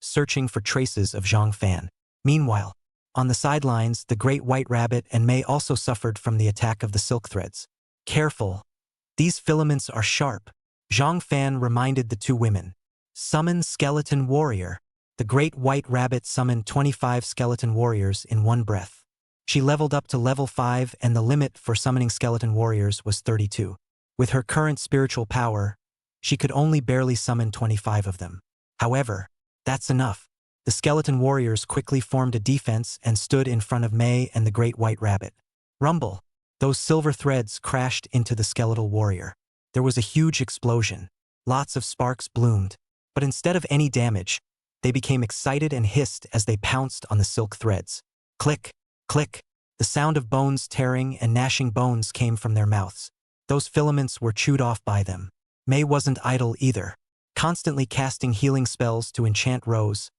searching for traces of Zhang Fan. Meanwhile, on the sidelines, the great white rabbit and Mei also suffered from the attack of the silk threads. Careful. These filaments are sharp. Zhang Fan reminded the two women. Summon skeleton warrior. The great white rabbit summoned 25 skeleton warriors in one breath. She leveled up to level 5 and the limit for summoning skeleton warriors was 32. With her current spiritual power, she could only barely summon 25 of them. However, that's enough. The skeleton warriors quickly formed a defense and stood in front of May and the great white rabbit. Rumble. Those silver threads crashed into the skeletal warrior. There was a huge explosion. Lots of sparks bloomed. But instead of any damage, they became excited and hissed as they pounced on the silk threads. Click, click. The sound of bones tearing and gnashing bones came from their mouths. Those filaments were chewed off by them. May wasn't idle either, constantly casting healing spells to enchant Rose,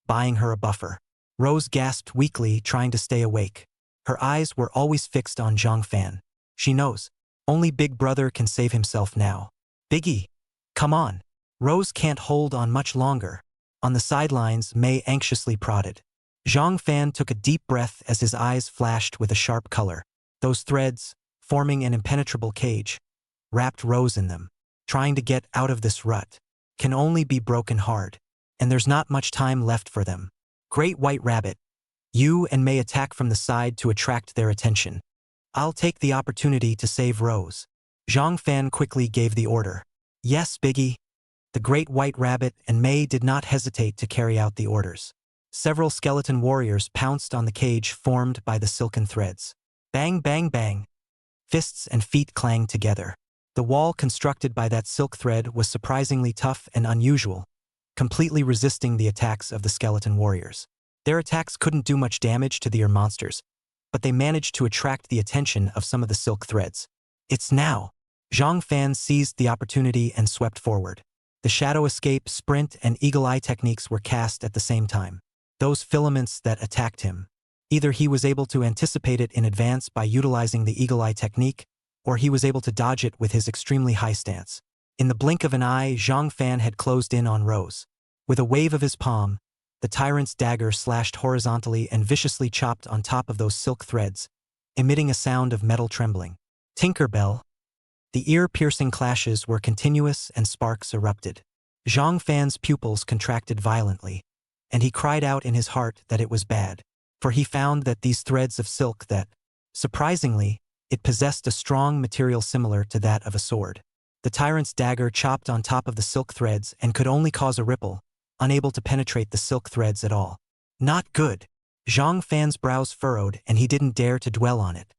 buying her a buffer. Rose gasped weakly, trying to stay awake. Her eyes were always fixed on Zhang Fan. She knows. Only Big Brother can save himself now. Biggie, come on. Rose can't hold on much longer. On the sidelines, May anxiously prodded. Zhang Fan took a deep breath as his eyes flashed with a sharp color. Those threads, forming an impenetrable cage, wrapped Rose in them. Trying to get out of this rut can only be broken hard, and there's not much time left for them. Great White Rabbit, you and May attack from the side to attract their attention. I'll take the opportunity to save Rose. Zhang Fan quickly gave the order. Yes, Biggie. The Great White Rabbit and May did not hesitate to carry out the orders. Several skeleton warriors pounced on the cage formed by the silken threads. Bang, bang, bang. Fists and feet clanged together. The wall constructed by that silk thread was surprisingly tough and unusual, completely resisting the attacks of the skeleton warriors. Their attacks couldn't do much damage to the monsters, but they managed to attract the attention of some of the silk threads. It's now. Zhang Fan seized the opportunity and swept forward. The shadow escape, sprint, and eagle eye techniques were cast at the same time. Those filaments that attacked him. Either he was able to anticipate it in advance by utilizing the eagle eye technique, or he was able to dodge it with his extremely high stance. In the blink of an eye, Zhang Fan had closed in on Rose. With a wave of his palm, the tyrant's dagger slashed horizontally and viciously chopped on top of those silk threads, emitting a sound of metal trembling. Tinkerbell. The ear-piercing clashes were continuous and sparks erupted. Zhang Fan's pupils contracted violently, and he cried out in his heart that it was bad, for he found that these threads of silk that, surprisingly, it possessed a strong material similar to that of a sword. The tyrant's dagger chopped on top of the silk threads and could only cause a ripple, unable to penetrate the silk threads at all. Not good. Zhang Fan's brows furrowed and he didn't dare to dwell on it.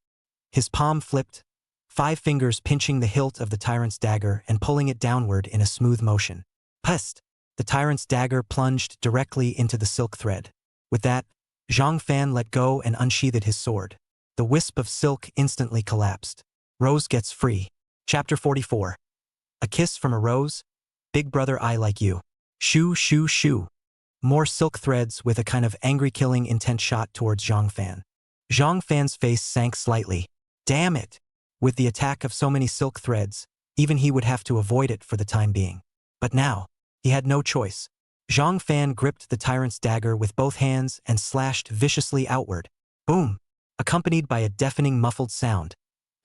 His palm flipped, 5 fingers pinching the hilt of the tyrant's dagger and pulling it downward in a smooth motion. Pest! The tyrant's dagger plunged directly into the silk thread. With that, Zhang Fan let go and unsheathed his sword. The wisp of silk instantly collapsed. Rose gets free. Chapter 44. A kiss from a rose? Big Brother, I like you. Shoo, shoo, shoo. More silk threads with a kind of angry killing intent shot towards Zhang Fan. Zhang Fan's face sank slightly. Damn it! With the attack of so many silk threads, even he would have to avoid it for the time being. But now, he had no choice. Zhang Fan gripped the tyrant's dagger with both hands and slashed viciously outward. Boom! Accompanied by a deafening muffled sound.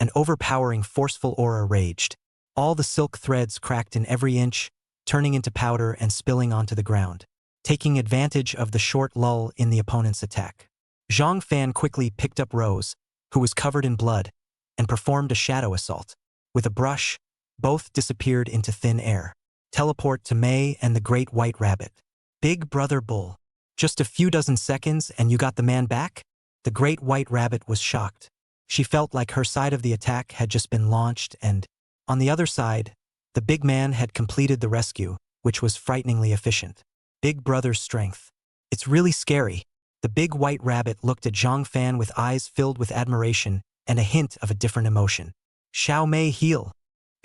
An overpowering forceful aura raged. All the silk threads cracked in every inch, turning into powder and spilling onto the ground, taking advantage of the short lull in the opponent's attack. Zhang Fan quickly picked up Rose, who was covered in blood, and performed a shadow assault. With a brush, both disappeared into thin air. Teleport to May and the Great White Rabbit. Big Brother Bull. Just a few dozen seconds and you got the man back? The Great White Rabbit was shocked. She felt like her side of the attack had just been launched and, on the other side, the big man had completed the rescue, which was frighteningly efficient. Big Brother's strength. It's really scary. The Big White Rabbit looked at Zhang Fan with eyes filled with admiration and a hint of a different emotion. Xiao Mei heal.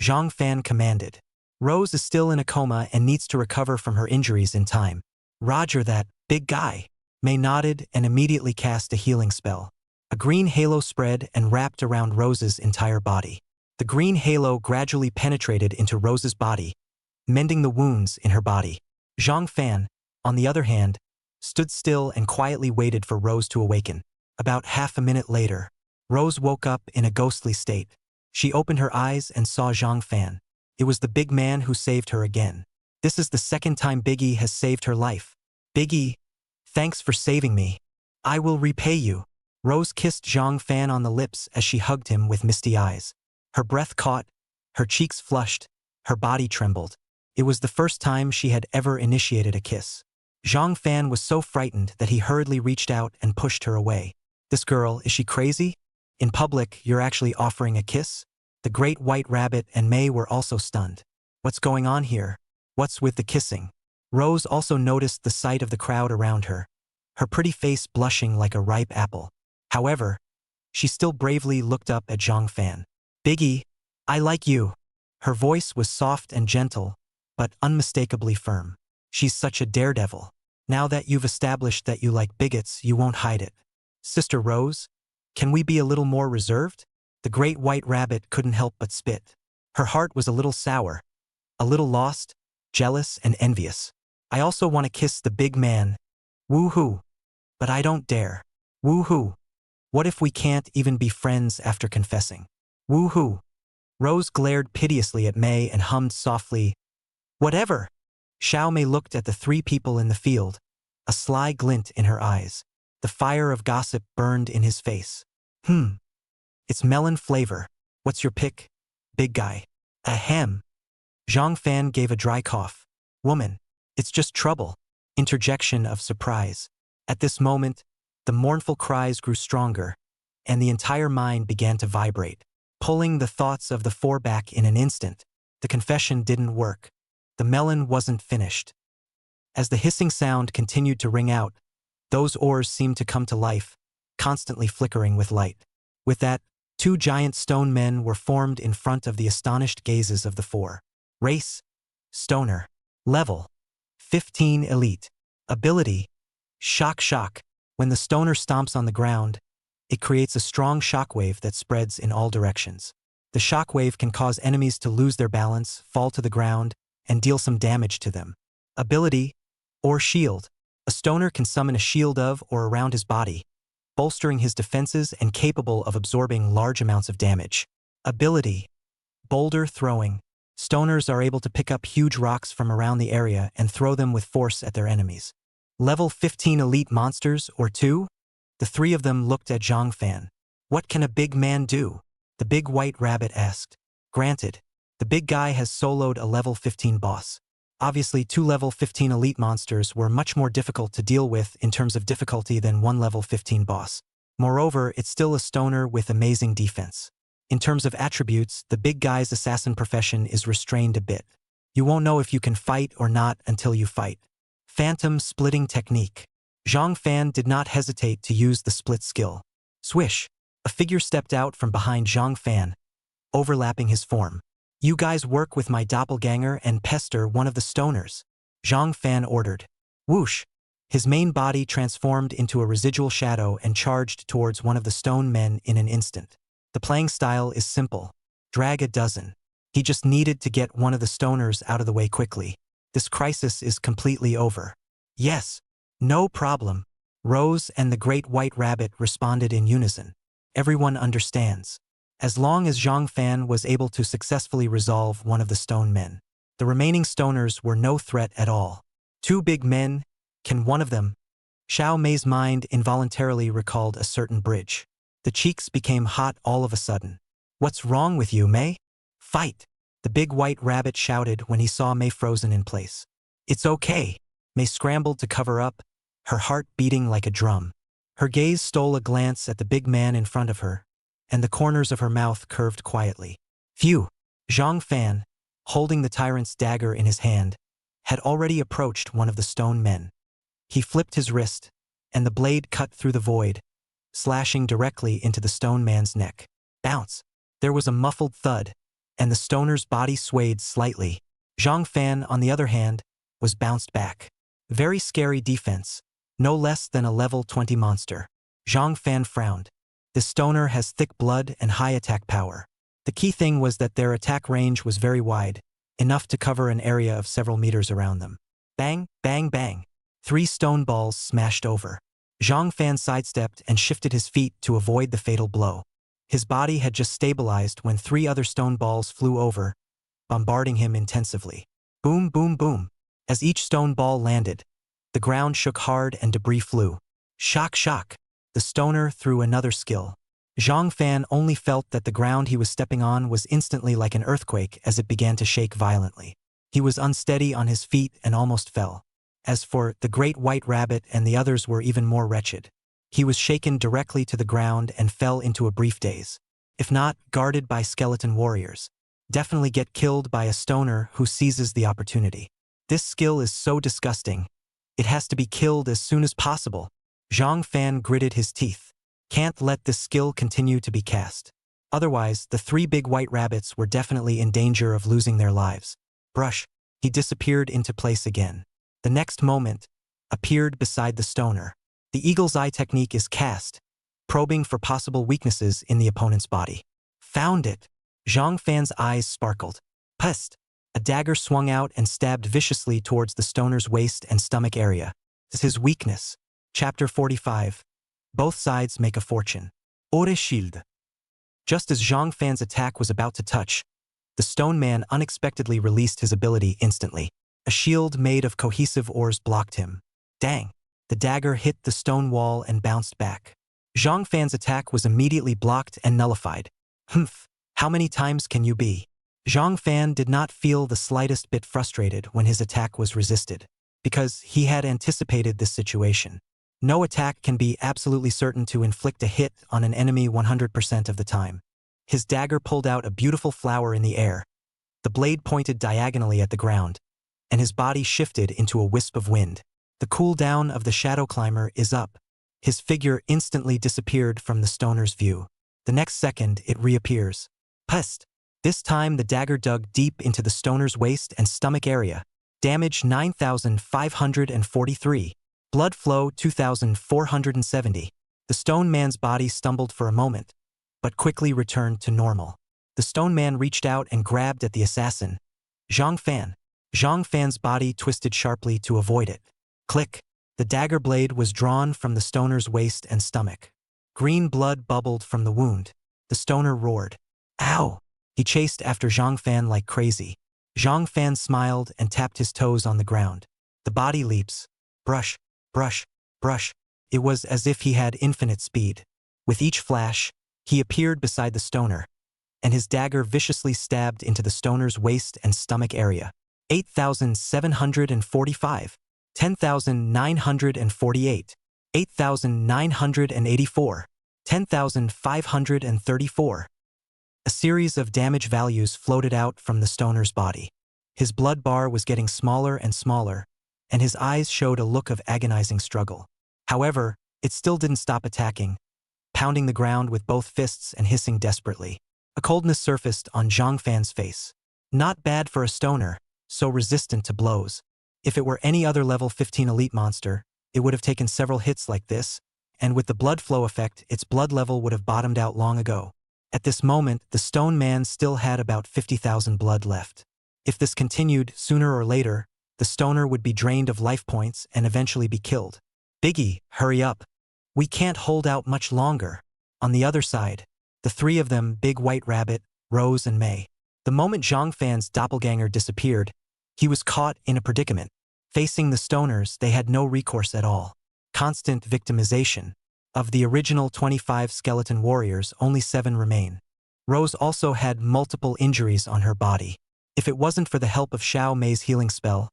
Zhang Fan commanded. Rose is still in a coma and needs to recover from her injuries in time. Roger that, big guy. May nodded and immediately cast a healing spell. A green halo spread and wrapped around Rose's entire body. The green halo gradually penetrated into Rose's body, mending the wounds in her body. Zhang Fan, on the other hand, stood still and quietly waited for Rose to awaken. About half a minute later, Rose woke up in a ghostly state. She opened her eyes and saw Zhang Fan. It was the big man who saved her again. This is the second time Biggie has saved her life. Biggie, thanks for saving me. I will repay you. Rose kissed Zhang Fan on the lips as she hugged him with misty eyes. Her breath caught, her cheeks flushed, her body trembled. It was the first time she had ever initiated a kiss. Zhang Fan was so frightened that he hurriedly reached out and pushed her away. This girl, is she crazy? In public, you're actually offering a kiss? The great white rabbit and May were also stunned. What's going on here? What's with the kissing? Rose also noticed the sight of the crowd around her, her pretty face blushing like a ripe apple. However, she still bravely looked up at Zhang Fan. Biggie, I like you. Her voice was soft and gentle, but unmistakably firm. She's such a daredevil. Now that you've established that you like bigots, you won't hide it. Sister Rose, can we be a little more reserved? The great white rabbit couldn't help but spit. Her heart was a little sour, a little lost, jealous and envious. I also want to kiss the big man. Woo-hoo. But I don't dare. Woo-hoo. What if we can't even be friends after confessing? Woo-hoo. Rose glared piteously at May and hummed softly, "Whatever." Xiao Mei looked at the three people in the field, a sly glint in her eyes. The fire of gossip burned in his face. It's melon flavor. What's your pick, big guy? Ahem. Zhang Fan gave a dry cough. Woman, it's just trouble. Interjection of surprise. At this moment, the mournful cries grew stronger, and the entire mind began to vibrate, pulling the thoughts of the four back in an instant. The confession didn't work. The melon wasn't finished. As the hissing sound continued to ring out, those oars seemed to come to life, constantly flickering with light. With that, two giant stone men were formed in front of the astonished gazes of the four. Race, Stoner. Level, 15 Elite. Ability, Shock Shock. When the stoner stomps on the ground, it creates a strong shockwave that spreads in all directions. The shockwave can cause enemies to lose their balance, fall to the ground, and deal some damage to them. Ability, or Shield. A stoner can summon a shield of or around his body, bolstering his defenses and capable of absorbing large amounts of damage. Ability, Boulder Throwing. Stoners are able to pick up huge rocks from around the area and throw them with force at their enemies. Level 15 Elite Monsters, or 2? The three of them looked at Zhang Fan. What can a big man do? The big white rabbit asked. Granted, the big guy has soloed a level 15 boss. Obviously, 2 level 15 elite monsters were much more difficult to deal with in terms of difficulty than 1 level 15 boss. Moreover, it's still a stoner with amazing defense. In terms of attributes, the big guy's assassin profession is restrained a bit. You won't know if you can fight or not until you fight. Phantom Splitting Technique. Zhang Fan did not hesitate to use the split skill. Swish. A figure stepped out from behind Zhang Fan, overlapping his form. You guys work with my doppelganger and pester one of the stoners, Zhang Fan ordered. Whoosh! His main body transformed into a residual shadow and charged towards one of the stone men in an instant. The playing style is simple. Drag a dozen. He just needed to get one of the stoners out of the way quickly. This crisis is completely over. Yes. No problem. Rose and the great white rabbit responded in unison. Everyone understands. As long as Zhang Fan was able to successfully resolve one of the stone men, the remaining stoners were no threat at all. 2 big men, can one of them? Xiao Mei's mind involuntarily recalled a certain bridge. The cheeks became hot all of a sudden. What's wrong with you, Mei? Fight! The big white rabbit shouted when he saw Mei frozen in place. It's okay. Mei scrambled to cover up, her heart beating like a drum. Her gaze stole a glance at the big man in front of her, and the corners of her mouth curved quietly. Phew! Zhang Fan, holding the tyrant's dagger in his hand, had already approached one of the stone men. He flipped his wrist, and the blade cut through the void, slashing directly into the stone man's neck. Bounce! There was a muffled thud, and the stoner's body swayed slightly. Zhang Fan, on the other hand, was bounced back. Very scary defense, no less than a level 20 monster. Zhang Fan frowned. This stoner has thick blood and high attack power. The key thing was that their attack range was very wide, enough to cover an area of several meters around them. Bang, bang, bang. 3 stone balls smashed over. Zhang Fan sidestepped and shifted his feet to avoid the fatal blow. His body had just stabilized when 3 other stone balls flew over, bombarding him intensively. Boom, boom, boom. As each stone ball landed, the ground shook hard and debris flew. Shock, shock. The stoner threw another skill. Zhang Fan only felt that the ground he was stepping on was instantly like an earthquake as it began to shake violently. He was unsteady on his feet and almost fell. As for the great white rabbit and the others were even more wretched. He was shaken directly to the ground and fell into a brief daze. If not guarded by skeleton warriors, definitely get killed by a stoner who seizes the opportunity. This skill is so disgusting. It has to be killed as soon as possible. Zhang Fan gritted his teeth. Can't let this skill continue to be cast. Otherwise, the three big white rabbits were definitely in danger of losing their lives. Brush. He disappeared into place again. The next moment, appeared beside the stoner. The eagle's eye technique is cast, probing for possible weaknesses in the opponent's body. Found it. Zhang Fan's eyes sparkled. Pest. A dagger swung out and stabbed viciously towards the stoner's waist and stomach area. This is his weakness. Chapter 45. Both sides make a fortune. Ore shield. Just as Zhang Fan's attack was about to touch, the stone man unexpectedly released his ability instantly. A shield made of cohesive ores blocked him. Dang. The dagger hit the stone wall and bounced back. Zhang Fan's attack was immediately blocked and nullified. Humph. How many times can you be? Zhang Fan did not feel the slightest bit frustrated when his attack was resisted, because he had anticipated this situation. No attack can be absolutely certain to inflict a hit on an enemy 100% of the time. His dagger pulled out a beautiful flower in the air. The blade pointed diagonally at the ground, and his body shifted into a wisp of wind. The cooldown of the shadow climber is up. His figure instantly disappeared from the stoner's view. The next second, it reappears. Pest! This time the dagger dug deep into the stoner's waist and stomach area. Damage 9,543. Blood flow 2,470. The stone man's body stumbled for a moment, but quickly returned to normal. The stone man reached out and grabbed at the assassin, Zhang Fan. Zhang Fan's body twisted sharply to avoid it. Click. The dagger blade was drawn from the stoner's waist and stomach. Green blood bubbled from the wound. The stoner roared. Ow! He chased after Zhang Fan like crazy. Zhang Fan smiled and tapped his toes on the ground. The body leaps. Brush, brush, brush. It was as if he had infinite speed. With each flash, he appeared beside the stoner, and his dagger viciously stabbed into the stoner's waist and stomach area. 8,745. 10,948. 8,984. 10,534. A series of damage values floated out from the stoner's body. His blood bar was getting smaller and smaller, and his eyes showed a look of agonizing struggle. However, it still didn't stop attacking, pounding the ground with both fists and hissing desperately. A coldness surfaced on Zhang Fan's face. Not bad for a stoner, so resistant to blows. If it were any other level 15 elite monster, it would have taken several hits like this, and with the blood flow effect, its blood level would have bottomed out long ago. At this moment, the stone man still had about 50,000 blood left. If this continued, sooner or later, the stoner would be drained of life points and eventually be killed. Biggie, hurry up. We can't hold out much longer. On the other side, the three of them, Big White Rabbit, Rose and May. The moment Zhang Fan's doppelganger disappeared, he was caught in a predicament. Facing the stoners, they had no recourse at all. Constant victimization. Of the original 25 skeleton warriors, only 7 remain. Rose also had multiple injuries on her body. If it wasn't for the help of Xiao Mei's healing spell,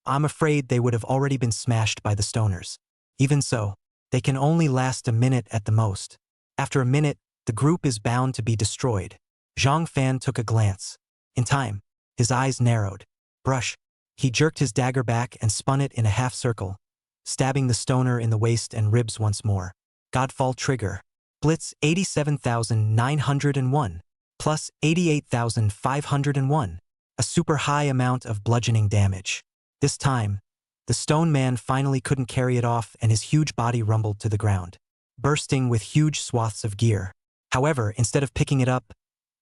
I'm afraid they would have already been smashed by the stoners. Even so, they can only last a minute at the most. After a minute, the group is bound to be destroyed. Zhang Fan took a glance. In time, his eyes narrowed. Brush. He jerked his dagger back and spun it in a half circle, stabbing the stoner in the waist and ribs once more. Godfall trigger. Blitz 87,901. Plus 88,501. A super high amount of bludgeoning damage. This time, the stone man finally couldn't carry it off and his huge body rumbled to the ground, bursting with huge swaths of gear. However, instead of picking it up,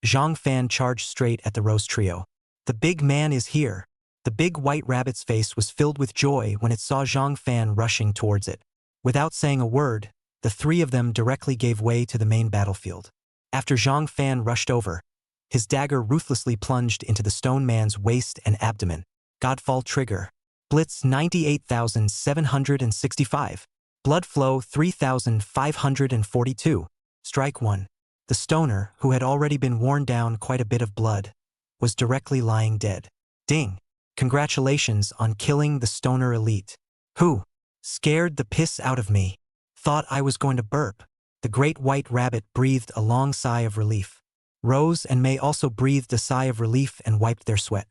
Zhang Fan charged straight at the Rose trio. The big man is here. The big white rabbit's face was filled with joy when it saw Zhang Fan rushing towards it. Without saying a word, the three of them directly gave way to the main battlefield. After Zhang Fan rushed over, his dagger ruthlessly plunged into the stone man's waist and abdomen. Godfall trigger. Blitz 98,765. Blood flow 3,542. Strike 1. The stoner, who had already been worn down quite a bit of blood, was directly lying dead. Ding. Congratulations on killing the stoner elite. Who? Scared the piss out of me. Thought I was going to burp. The great white rabbit breathed a long sigh of relief. Rose and May also breathed a sigh of relief and wiped their sweat.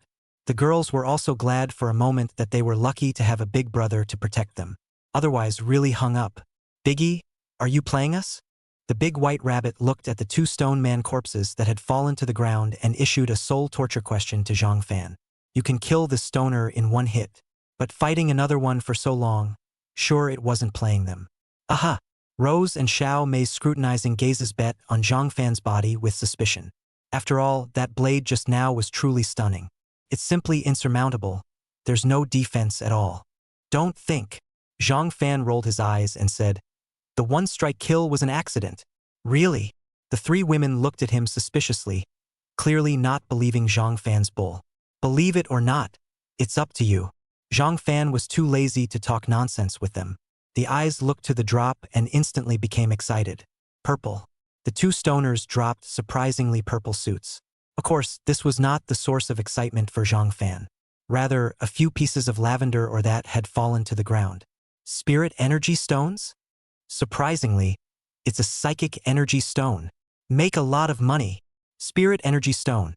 The girls were also glad for a moment that they were lucky to have a big brother to protect them. Otherwise really hung up. Biggie, are you playing us? The big white rabbit looked at the two stone man corpses that had fallen to the ground and issued a soul torture question to Zhang Fan. You can kill this stoner in one hit. But fighting another one for so long, sure it wasn't playing them. Aha! Rose and Xiao Mei's scrutinizing gazes bet on Zhang Fan's body with suspicion. After all, that blade just now was truly stunning. It's simply insurmountable. There's no defense at all. Don't think. Zhang Fan rolled his eyes and said, the one-strike kill was an accident. Really? The three women looked at him suspiciously, clearly not believing Zhang Fan's bull. Believe it or not, it's up to you. Zhang Fan was too lazy to talk nonsense with them. The eyes looked to the drop and instantly became excited. Purple. The two stoners dropped surprisingly purple suits. Of course, this was not the source of excitement for Zhang Fan. Rather, a few pieces of lavender or that had fallen to the ground. Spirit energy stones? Surprisingly, it's a psychic energy stone. Make a lot of money. Spirit energy stone.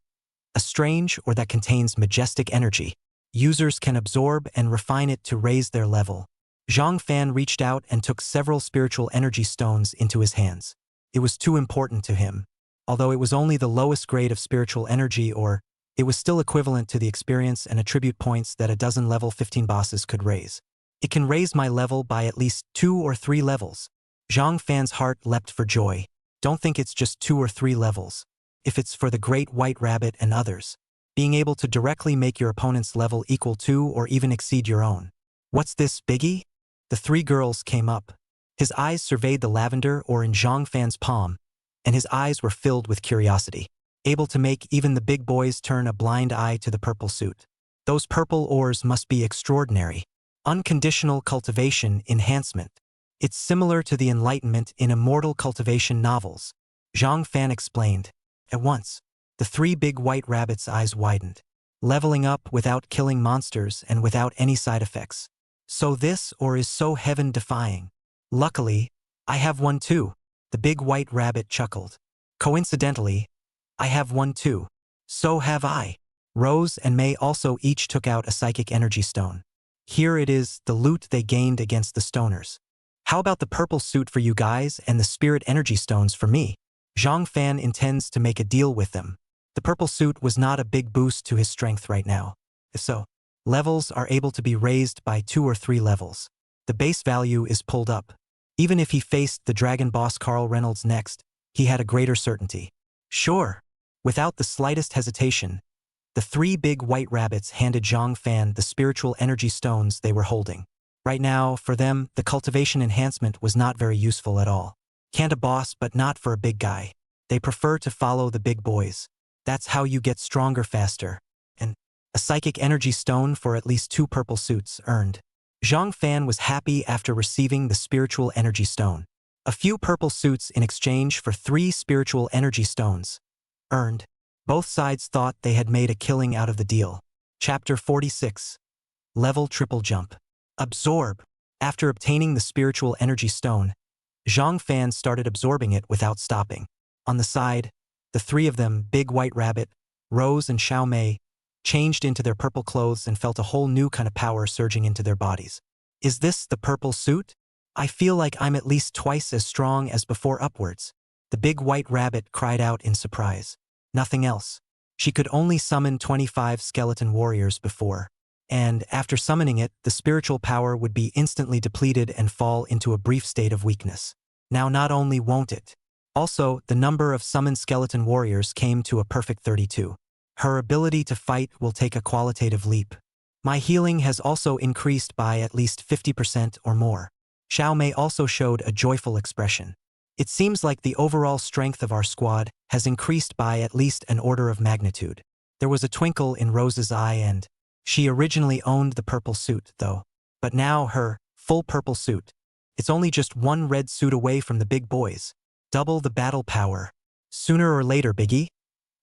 A strange or that contains majestic energy. Users can absorb and refine it to raise their level. Zhang Fan reached out and took several spiritual energy stones into his hands. It was too important to him. Although it was only the lowest grade of spiritual energy, or it was still equivalent to the experience and attribute points that a dozen level 15 bosses could raise. It can raise my level by at least 2 or 3 levels. Zhang Fan's heart leapt for joy. Don't think it's just 2 or 3 levels. If it's for the great white rabbit and others, being able to directly make your opponent's level equal to or even exceed your own. What's this, Biggie? The three girls came up. His eyes surveyed the lavender ore in Zhang Fan's palm, and his eyes were filled with curiosity, able to make even the big boys turn a blind eye to the purple suit. Those purple ores must be extraordinary. Unconditional cultivation enhancement. It's similar to the enlightenment in immortal cultivation novels. Zhang Fan explained. At once, the three big white rabbits' eyes widened. Leveling up without killing monsters and without any side effects. So this ore is so heaven-defying. Luckily, I have one too. The big white rabbit chuckled. Coincidentally, I have one too. So have I. Rose and May also each took out a psychic energy stone. Here it is, the loot they gained against the stoners. How about the purple suit for you guys and the spirit energy stones for me? Zhang Fan intends to make a deal with them. The purple suit was not a big boost to his strength right now. If so, levels are able to be raised by 2 or 3 levels. The base value is pulled up. Even if he faced the dragon boss Carl Reynolds next, he had a greater certainty. Sure. Without the slightest hesitation, the three big white rabbits handed Zhang Fan the spiritual energy stones they were holding. Right now, for them, the cultivation enhancement was not very useful at all. Can't a boss, but not for a big guy. They prefer to follow the big boys. That's how you get stronger faster. And a psychic energy stone for at least 2 purple suits earned. Zhang Fan was happy after receiving the spiritual energy stone. A few purple suits in exchange for 3 spiritual energy stones. Earned. Both sides thought they had made a killing out of the deal. Chapter 46. Level triple jump. Absorb. After obtaining the spiritual energy stone, Zhang Fan started absorbing it without stopping. On the side, the three of them, Big White Rabbit, Rose and Xiao Mei, changed into their purple clothes and felt a whole new kind of power surging into their bodies. Is this the purple suit? I feel like I'm at least twice as strong as before upwards. The Big White Rabbit cried out in surprise. Nothing else. She could only summon 25 skeleton warriors before. And after summoning it, the spiritual power would be instantly depleted and fall into a brief state of weakness. Now not only won't it. Also, the number of summoned skeleton warriors came to a perfect 32. Her ability to fight will take a qualitative leap. My healing has also increased by at least 50% or more. Xiao Mei also showed a joyful expression. It seems like the overall strength of our squad has increased by at least an order of magnitude. There was a twinkle in Rose's eye and she originally owned the purple suit, though. But now her full purple suit. It's only just 1 red suit away from the big boys. Double the battle power. Sooner or later, Biggie,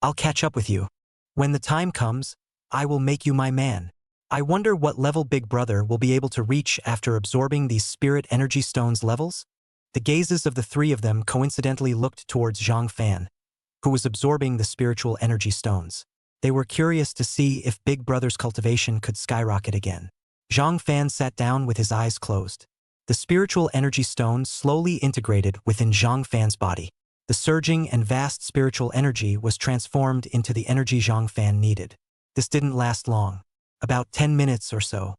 I'll catch up with you. When the time comes, I will make you my man. I wonder what level Big Brother will be able to reach after absorbing these spirit energy stones levels? The gazes of the three of them coincidentally looked towards Zhang Fan, who was absorbing the spiritual energy stones. They were curious to see if Big Brother's cultivation could skyrocket again. Zhang Fan sat down with his eyes closed. The spiritual energy stone slowly integrated within Zhang Fan's body. The surging and vast spiritual energy was transformed into the energy Zhang Fan needed. This didn't last long. About 10 minutes or so.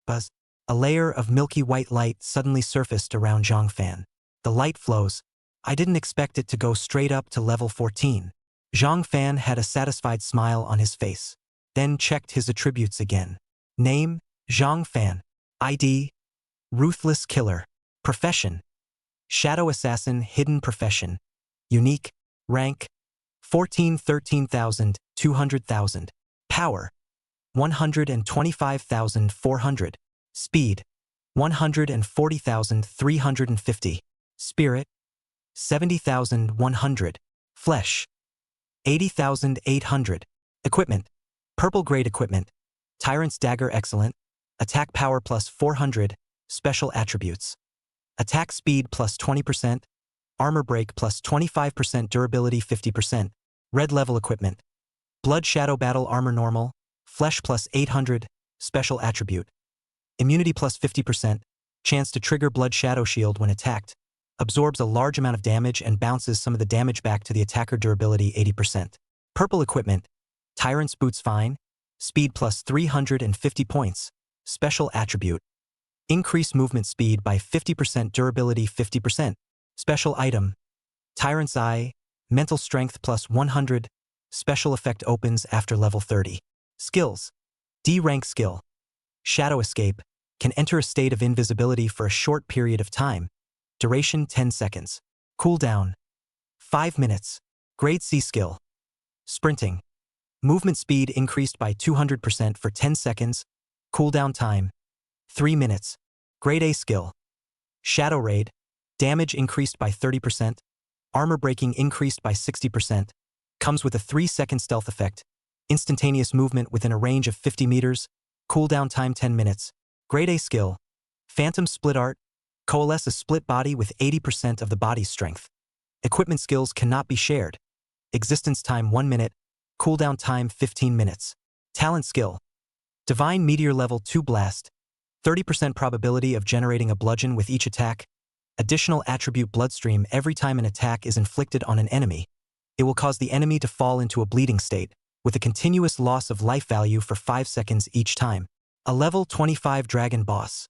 Buzz. A layer of milky white light suddenly surfaced around Zhang Fan. The light flows. I didn't expect it to go straight up to level 14. Zhang Fan had a satisfied smile on his face, then checked his attributes again. Name, Zhang Fan. ID, Ruthless Killer. Profession, Shadow Assassin Hidden Profession. Unique, rank, 13,000, 200,000. Power, 125,400. Speed, 140,350. Spirit, 70,100. Flesh, 80,800. Equipment, purple grade equipment. Tyrant's Dagger excellent. Attack power plus 400. Special attributes. Attack speed plus 20%. Armor break plus 25%. Durability 50%. Red level equipment. Blood Shadow Battle Armor normal. Flesh plus 800. Special attribute. Immunity plus 50%. Chance to trigger Blood Shadow Shield when attacked. Absorbs a large amount of damage and bounces some of the damage back to the attacker. Durability 80%. Purple equipment. Tyrant's Boots fine. Speed plus 350 points. Special attribute. Increase movement speed by 50%. Durability 50%. Special item. Tyrant's Eye. Mental strength plus 100. Special effect opens after level 30. Skills. D rank skill. Shadow Escape. Can enter a state of invisibility for a short period of time. Duration 10 seconds. Cooldown 5 minutes. Grade C skill. Sprinting. Movement speed increased by 200% for 10 seconds. Cooldown time 3 minutes. Grade A skill. Shadow Raid. Damage increased by 30%. Armor breaking increased by 60%. Comes with a 3-second stealth effect. Instantaneous movement within a range of 50 meters. Cooldown time 10 minutes. Grade A skill. Phantom Split Art. Coalesce a split body with 80% of the body's strength. Equipment skills cannot be shared. Existence time 1 minute. Cooldown time 15 minutes. Talent skill. Divine Meteor level 2 blast. 30% probability of generating a bludgeon with each attack. Additional attribute Bloodstream. Every time an attack is inflicted on an enemy, it will cause the enemy to fall into a bleeding state, with a continuous loss of life value for 5 seconds each time. A level 25 dragon boss.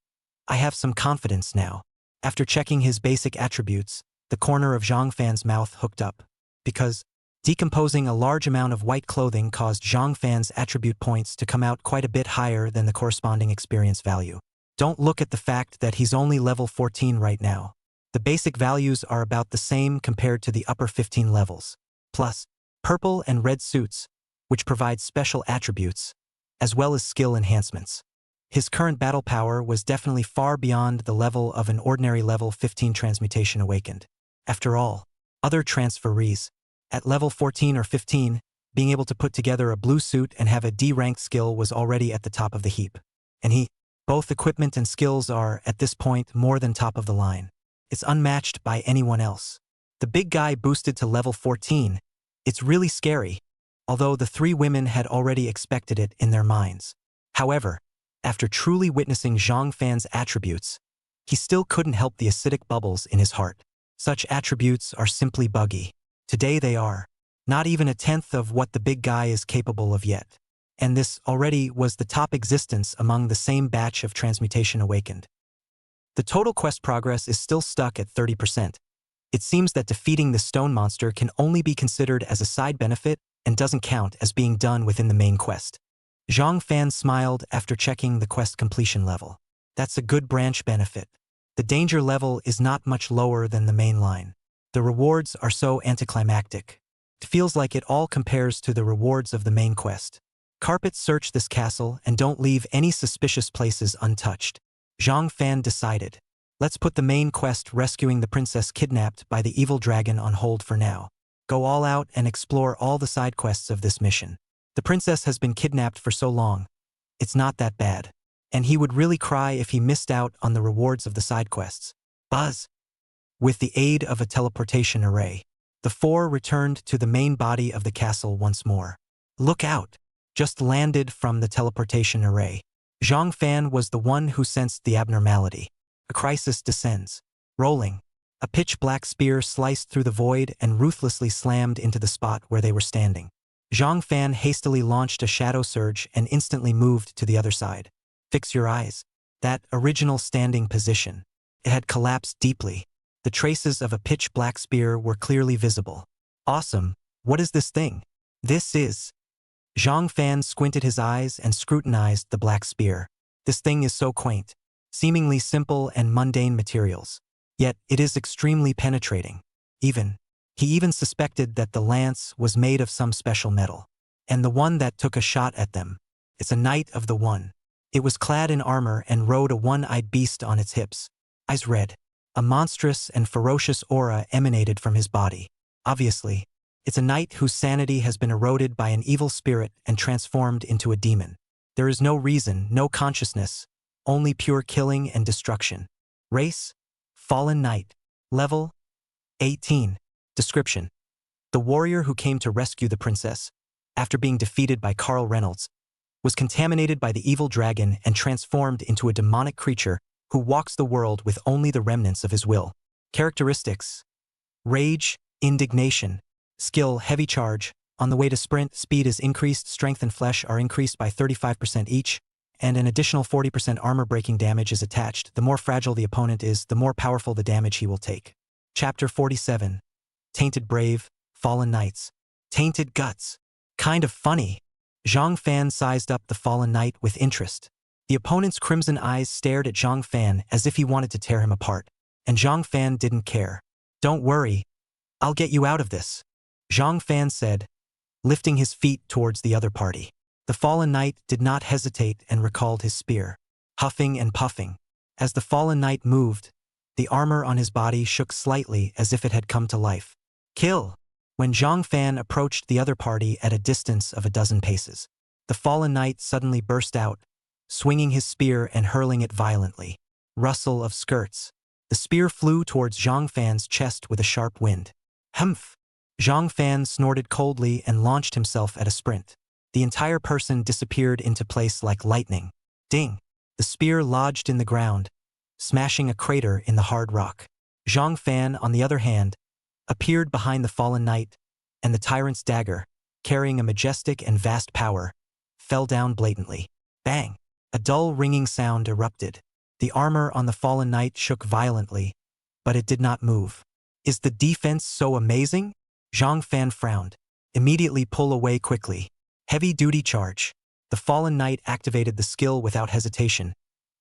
I have some confidence now. After checking his basic attributes, the corner of Zhang Fan's mouth hooked up. Because decomposing a large amount of white clothing caused Zhang Fan's attribute points to come out quite a bit higher than the corresponding experience value. Don't look at the fact that he's only level 14 right now. The basic values are about the same compared to the upper 15 levels. Plus, purple and red suits, which provide special attributes, as well as skill enhancements. His current battle power was definitely far beyond the level of an ordinary level 15 transmutation awakened. After all, other transferees, at level 14 or 15, being able to put together a blue suit and have a D-ranked skill was already at the top of the heap. And both equipment and skills are, at this point, more than top of the line. It's unmatched by anyone else. The big guy boosted to level 14. It's really scary, although the three women had already expected it in their minds. However, after truly witnessing Zhang Fan's attributes, he still couldn't help the acidic bubbles in his heart. Such attributes are simply buggy. Today they are not even a tenth of what the big guy is capable of yet. And this already was the top existence among the same batch of transmutation awakened. The total quest progress is still stuck at 30%. It seems that defeating the stone monster can only be considered as a side benefit and doesn't count as being done within the main quest. Zhang Fan smiled after checking the quest completion level. That's a good branch benefit. The danger level is not much lower than the main line. The rewards are so anticlimactic. It feels like it all compares to the rewards of the main quest. Carpet search this castle and don't leave any suspicious places untouched. Zhang Fan decided. Let's put the main quest rescuing the princess kidnapped by the evil dragon on hold for now. Go all out and explore all the side quests of this mission. The princess has been kidnapped for so long. It's not that bad. And he would really cry if he missed out on the rewards of the side quests. Buzz. With the aid of a teleportation array, the four returned to the main body of the castle once more. Look out! Just landed from the teleportation array. Zhang Fan was the one who sensed the abnormality. A crisis descends. Rolling. A pitch-black spear sliced through the void and ruthlessly slammed into the spot where they were standing. Zhang Fan hastily launched a shadow surge and instantly moved to the other side. Fix your eyes. That original standing position. It had collapsed deeply. The traces of a pitch-black spear were clearly visible. Awesome. What is this thing? This is... Zhang Fan squinted his eyes and scrutinized the black spear. This thing is so quaint. Seemingly simple and mundane materials. Yet it is extremely penetrating. He even suspected that the lance was made of some special metal. And the one that took a shot at them. It's a knight of the one. It was clad in armor and rode a one-eyed beast on its hips. Eyes red. A monstrous and ferocious aura emanated from his body. Obviously, it's a knight whose sanity has been eroded by an evil spirit and transformed into a demon. There is no reason, no consciousness, only pure killing and destruction. Race? Fallen Knight. Level? 18. Description: the warrior who came to rescue the princess, after being defeated by Carl Reynolds, was contaminated by the evil dragon and transformed into a demonic creature who walks the world with only the remnants of his will. Characteristics: rage, indignation, skill, heavy charge. On the way to sprint, speed is increased, strength and flesh are increased by 35% each, and an additional 40% armor-breaking damage is attached. The more fragile the opponent is, the more powerful the damage he will take. Chapter 47. Tainted Brave, Fallen Knights. Tainted Guts. Kind of funny. Zhang Fan sized up the Fallen Knight with interest. The opponent's crimson eyes stared at Zhang Fan as if he wanted to tear him apart, and Zhang Fan didn't care. Don't worry. I'll get you out of this, Zhang Fan said, lifting his feet towards the other party. The Fallen Knight did not hesitate and recalled his spear, huffing and puffing. As the Fallen Knight moved, the armor on his body shook slightly as if it had come to life. Kill! When Zhang Fan approached the other party at a distance of a dozen paces, the Fallen Knight suddenly burst out, swinging his spear and hurling it violently. Rustle of skirts. The spear flew towards Zhang Fan's chest with a sharp wind. Humph! Zhang Fan snorted coldly and launched himself at a sprint. The entire person disappeared into place like lightning. Ding! The spear lodged in the ground, smashing a crater in the hard rock. Zhang Fan, on the other hand, appeared behind the Fallen Knight, and the tyrant's dagger, carrying a majestic and vast power, fell down blatantly. Bang! A dull ringing sound erupted. The armor on the Fallen Knight shook violently, but it did not move. Is the defense so amazing? Zhang Fan frowned. Immediately pull away quickly. Heavy-duty charge. The Fallen Knight activated the skill without hesitation,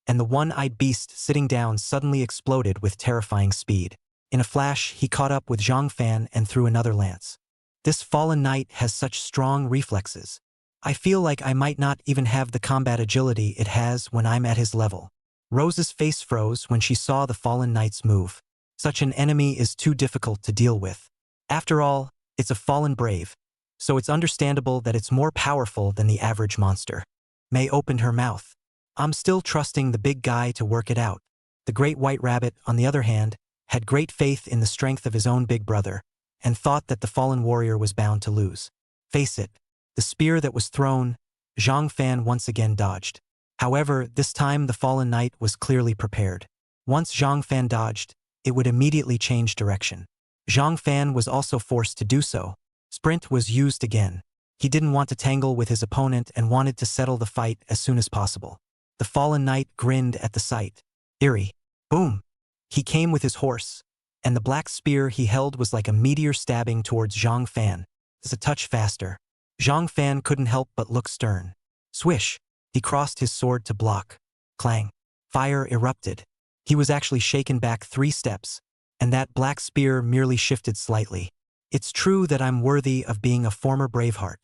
and the one-eyed beast sitting down suddenly exploded with terrifying speed. In a flash, he caught up with Zhang Fan and threw another lance. This Fallen Knight has such strong reflexes. I feel like I might not even have the combat agility it has when I'm at his level. Rose's face froze when she saw the Fallen Knight's move. Such an enemy is too difficult to deal with. After all, it's a fallen brave, so it's understandable that it's more powerful than the average monster. May opened her mouth. I'm still trusting the big guy to work it out. The Great White Rabbit, on the other hand, had great faith in the strength of his own big brother, and thought that the fallen warrior was bound to lose. Face it, the spear that was thrown, Zhang Fan once again dodged. However, this time the Fallen Knight was clearly prepared. Once Zhang Fan dodged, it would immediately change direction. Zhang Fan was also forced to do so. Sprint was used again. He didn't want to tangle with his opponent and wanted to settle the fight as soon as possible. The Fallen Knight grinned at the sight. Eerie. Boom! He came with his horse, and the black spear he held was like a meteor stabbing towards Zhang Fan. It's a touch faster. Zhang Fan couldn't help but look stern. Swish! He crossed his sword to block. Clang! Fire erupted. He was actually shaken back 3 steps, and that black spear merely shifted slightly. It's true that I'm worthy of being a former Braveheart.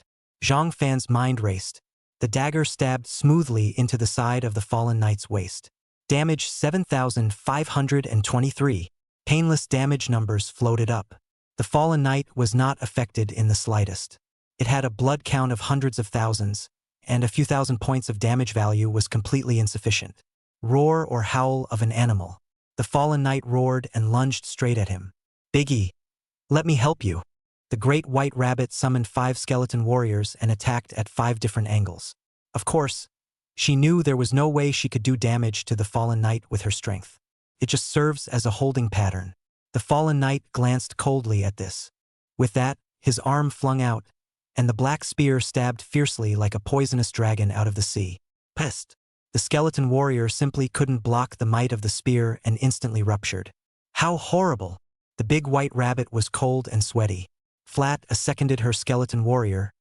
Zhang Fan's mind raced. The dagger stabbed smoothly into the side of the Fallen Knight's waist. Damage 7,523. Painless damage numbers floated up. The Fallen Knight was not affected in the slightest. It had a blood count of hundreds of thousands, and a few thousand points of damage value was completely insufficient. Roar or howl of an animal. The fallen knight roared and lunged straight at him. Biggie, let me help you. The great white rabbit summoned 5 skeleton warriors and attacked at 5 different angles. Of course, she knew there was no way she could do damage to the fallen knight with her strength. It just serves as a holding pattern. The fallen knight glanced coldly at this. With that, his arm flung out, and the black spear stabbed fiercely like a poisonous dragon out of the sea. Pest! The skeleton warrior simply couldn't block the might of the spear and instantly ruptured. How horrible! The big white rabbit was cold and sweaty. Flat seconded her skeleton warrior,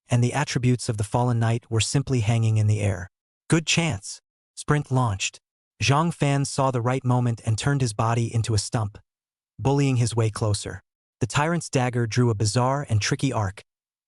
and the attributes of the fallen knight were simply hanging in the air. Good chance! Sprint launched. Zhang Fan saw the right moment and turned his body into a stump, bullying his way closer. The tyrant's dagger drew a bizarre and tricky arc,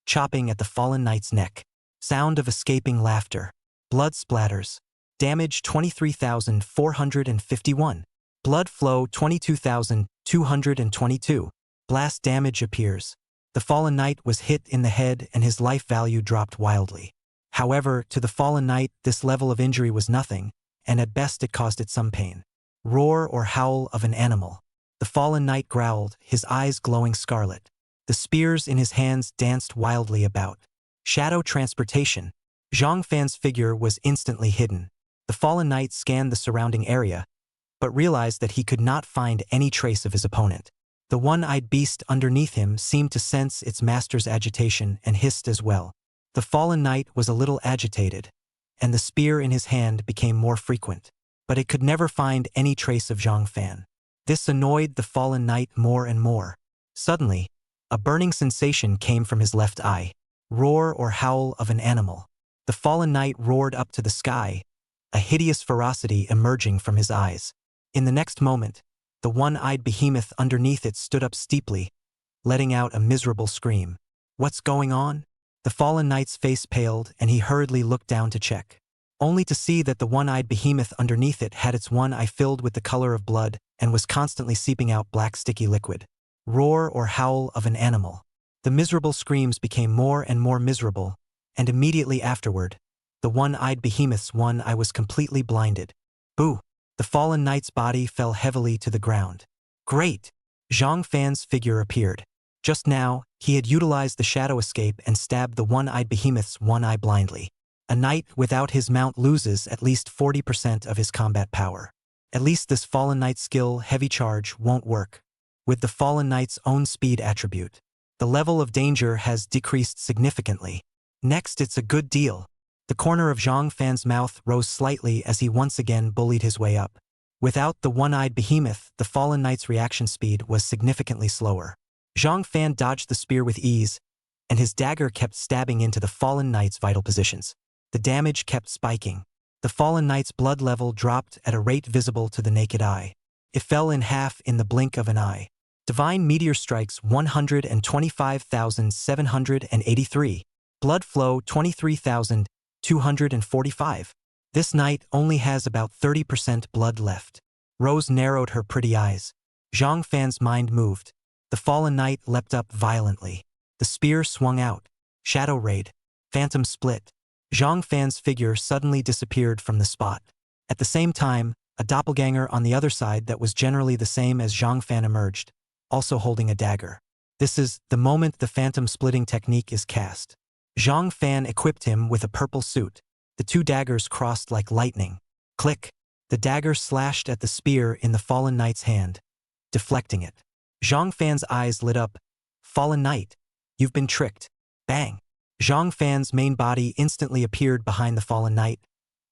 chopping at the fallen knight's neck. Sound of escaping laughter. Blood splatters. Damage 23,451. Blood flow 22,222. Blast damage appears. The fallen knight was hit in the head and his life value dropped wildly. However, to the fallen knight, this level of injury was nothing, and at best it caused it some pain. Roar or howl of an animal. The fallen knight growled, his eyes glowing scarlet. The spears in his hands danced wildly about. Shadow transportation. Zhang Fan's figure was instantly hidden. The fallen knight scanned the surrounding area, but realized that he could not find any trace of his opponent. The one-eyed beast underneath him seemed to sense its master's agitation and hissed as well. The fallen knight was a little agitated, and the spear in his hand became more frequent, but it could never find any trace of Zhang Fan. This annoyed the fallen knight more and more. Suddenly, a burning sensation came from his left eye. Roar or howl of an animal. The fallen knight roared up to the sky, a hideous ferocity emerging from his eyes. In the next moment, the one-eyed behemoth underneath it stood up steeply, letting out a miserable scream. What's going on? The fallen knight's face paled and he hurriedly looked down to check, only to see that the one-eyed behemoth underneath it had its one eye filled with the color of blood and was constantly seeping out black sticky liquid. Roar or howl of an animal. The miserable screams became more and more miserable, and immediately afterward, the one-eyed behemoth's one eye was completely blinded. Boo! The fallen knight's body fell heavily to the ground. Great! Zhang Fan's figure appeared. Just now, he had utilized the shadow escape and stabbed the one-eyed behemoth's one eye blindly. A knight without his mount loses at least 40% of his combat power. At least this fallen knight's skill, heavy charge, won't work. With the fallen knight's own speed attribute, the level of danger has decreased significantly. Next, it's a good deal. The corner of Zhang Fan's mouth rose slightly as he once again bullied his way up. Without the one-eyed behemoth, the fallen knight's reaction speed was significantly slower. Zhang Fan dodged the spear with ease, and his dagger kept stabbing into the fallen knight's vital positions. The damage kept spiking. The fallen knight's blood level dropped at a rate visible to the naked eye. It fell in half in the blink of an eye. Divine Meteor Strikes 125,783. Blood flow 23,245. This knight only has about 30% blood left. Rose narrowed her pretty eyes. Zhang Fan's mind moved. The fallen knight leapt up violently. The spear swung out. Shadow Raid. Phantom Split. Zhang Fan's figure suddenly disappeared from the spot. At the same time, a doppelganger on the other side that was generally the same as Zhang Fan emerged, also holding a dagger. This is the moment the phantom splitting technique is cast. Zhang Fan equipped him with a purple suit. The two daggers crossed like lightning. Click! The dagger slashed at the spear in the fallen knight's hand, deflecting it. Zhang Fan's eyes lit up. Fallen knight, you've been tricked. Bang! Zhang Fan's main body instantly appeared behind the fallen knight,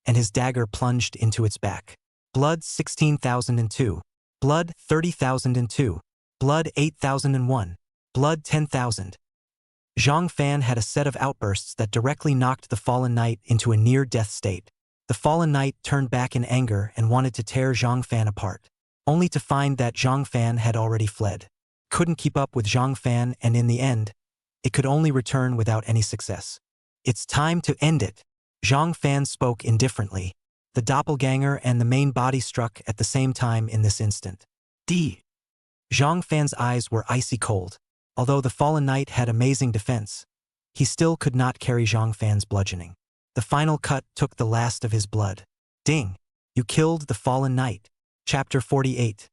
and his dagger plunged into its back. Blood 16,002. Blood 30,002. Blood 8,001. Blood 10,000. Zhang Fan had a set of outbursts that directly knocked the fallen knight into a near-death state. The fallen knight turned back in anger and wanted to tear Zhang Fan apart, only to find that Zhang Fan had already fled. Couldn't keep up with Zhang Fan, and in the end, it could only return without any success. It's time to end it. Zhang Fan spoke indifferently. The doppelganger and the main body struck at the same time in this instant. Zhang Fan's eyes were icy cold. Although the fallen knight had amazing defense, he still could not carry Zhang Fan's bludgeoning. The final cut took the last of his blood. Ding! You killed the fallen knight. Chapter 48.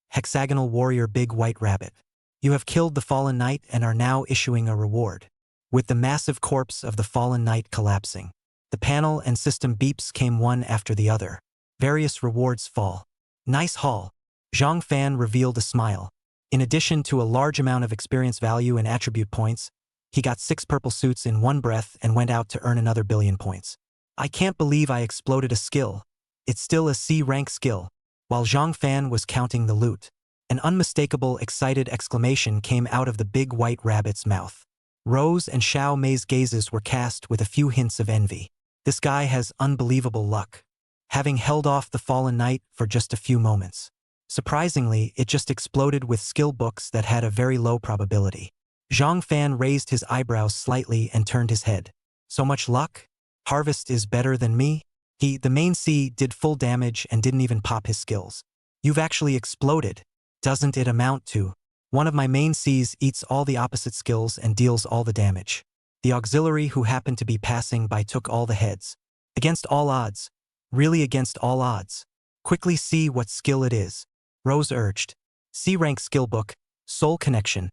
Hexagonal Warrior Big White Rabbit. You have killed the fallen knight and are now issuing a reward. With the massive corpse of the fallen knight collapsing, the panel and system beeps came one after the other. Various rewards fall. Nice haul. Zhang Fan revealed a smile. In addition to a large amount of experience value and attribute points, he got 6 purple suits in one breath and went out to earn another billion points. I can't believe I exploded a skill. It's still a C-rank skill. While Zhang Fan was counting the loot, an unmistakable excited exclamation came out of the big white rabbit's mouth. Rose and Xiao Mei's gazes were cast with a few hints of envy. This guy has unbelievable luck. Having held off the fallen knight for just a few moments. Surprisingly, it just exploded with skill books that had a very low probability. Zhang Fan raised his eyebrows slightly and turned his head. So much luck? Harvest is better than me? The main C, did full damage and didn't even pop his skills. You've actually exploded. Doesn't it amount to? One of my main Cs eats all the opposite skills and deals all the damage. The auxiliary who happened to be passing by took all the heads. Against all odds. Really against all odds. Quickly see what skill it is. Rose urged. C-rank skill book, Soul Connection.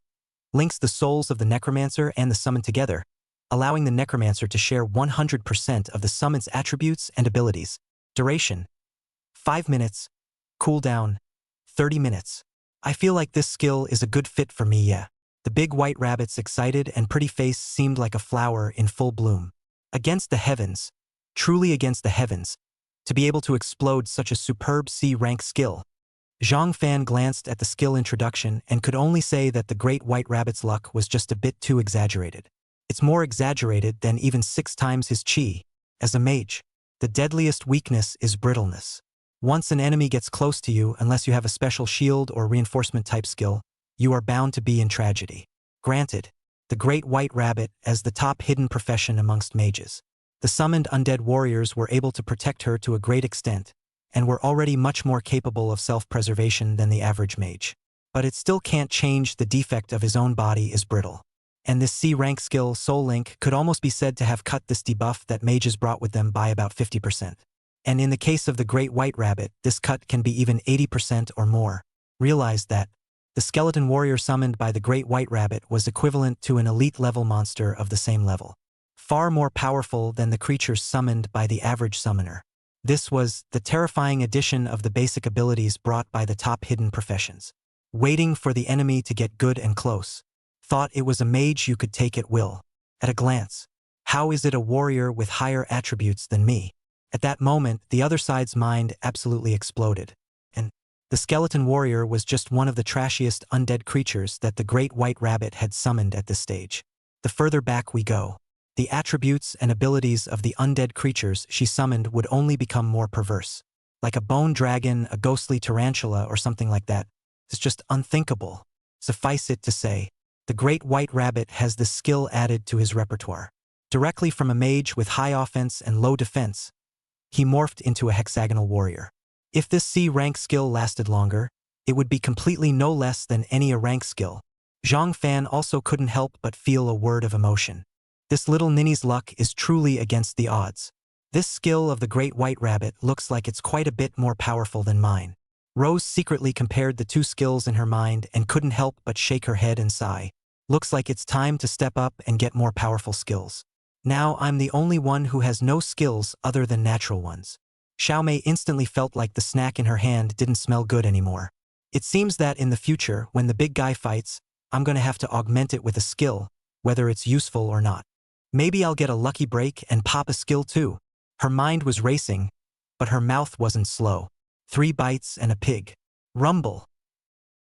Links the souls of the necromancer and the summon together, allowing the necromancer to share 100% of the summon's attributes and abilities. Duration: 5 minutes. Cooldown: 30 minutes. I feel like this skill is a good fit for me, yeah. The big white rabbit's excited and pretty face seemed like a flower in full bloom. Against the heavens. Truly against the heavens. To be able to explode such a superb C-rank skill. Zhang Fan glanced at the skill introduction and could only say that the great white rabbit's luck was just a bit too exaggerated. It's more exaggerated than even 6 times his chi. As a mage, the deadliest weakness is brittleness. Once an enemy gets close to you, unless you have a special shield or reinforcement type skill, you are bound to be in tragedy. Granted, the great white rabbit as the top hidden profession amongst mages. The summoned undead warriors were able to protect her to a great extent, and were already much more capable of self-preservation than the average mage. But it still can't change the defect of his own body is brittle. And this C-rank skill, Soul Link, could almost be said to have cut this debuff that mages brought with them by about 50%. And in the case of the great white rabbit, this cut can be even 80% or more. Realize that the skeleton warrior summoned by the great white rabbit was equivalent to an elite-level monster of the same level. Far more powerful than the creatures summoned by the average summoner. This was the terrifying addition of the basic abilities brought by the top hidden professions. Waiting for the enemy to get good and close. Thought it was a mage you could take at will. At a glance. How is it a warrior with higher attributes than me? At that moment, the other side's mind absolutely exploded. And the skeleton warrior was just one of the trashiest undead creatures that the great white rabbit had summoned at this stage. The further back we go, the attributes and abilities of the undead creatures she summoned would only become more perverse. Like a bone dragon, a ghostly tarantula, or something like that. It's just unthinkable. Suffice it to say, the great white rabbit has this skill added to his repertoire. Directly from a mage with high offense and low defense, he morphed into a hexagonal warrior. If this C-rank skill lasted longer, it would be completely no less than any A-rank skill. Zhang Fan also couldn't help but feel a word of emotion. This little ninny's luck is truly against the odds. This skill of the great white rabbit looks like it's quite a bit more powerful than mine. Rose secretly compared the two skills in her mind and couldn't help but shake her head and sigh. Looks like it's time to step up and get more powerful skills. Now I'm the only one who has no skills other than natural ones. Xiao Mei instantly felt like the snack in her hand didn't smell good anymore. It seems that in the future, when the big guy fights, I'm gonna have to augment it with a skill, whether it's useful or not. Maybe I'll get a lucky break and pop a skill too. Her mind was racing, but her mouth wasn't slow. 3 bites and a pig. Rumble.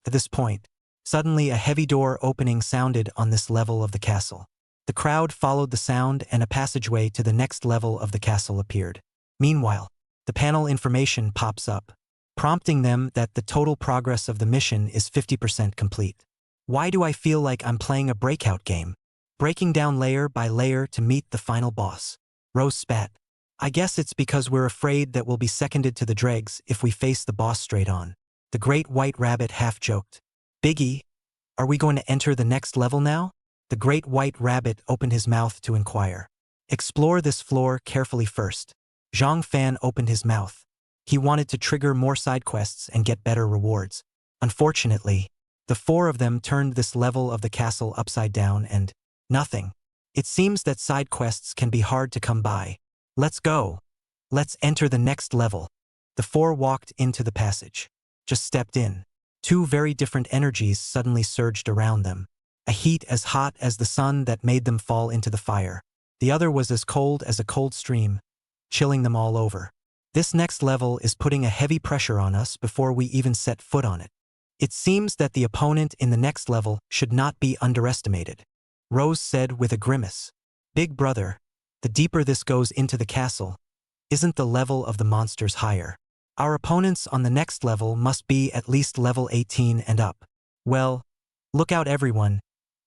At this point, suddenly a heavy door opening sounded on this level of the castle. The crowd followed the sound and a passageway to the next level of the castle appeared. Meanwhile, the panel information pops up, prompting them that the total progress of the mission is 50% complete. Why do I feel like I'm playing a breakout game? Breaking down layer by layer to meet the final boss. Rose spat. I guess it's because we're afraid that we'll be seconded to the dregs if we face the boss straight on. The great white rabbit half joked. Biggie, are we going to enter the next level now? The great white rabbit opened his mouth to inquire. Explore this floor carefully first. Zhang Fan opened his mouth. He wanted to trigger more side quests and get better rewards. Unfortunately, the four of them turned this level of the castle upside down and nothing. It seems that side quests can be hard to come by. Let's go. Let's enter the next level. The four walked into the passage. Just stepped in. Two very different energies suddenly surged around them. A heat as hot as the sun that made them fall into the fire. The other was as cold as a cold stream, chilling them all over. This next level is putting a heavy pressure on us before we even set foot on it. It seems that the opponent in the next level should not be underestimated. Rose said with a grimace. Big brother, the deeper this goes into the castle, isn't the level of the monsters higher? Our opponents on the next level must be at least level 18 and up. Well, look out everyone.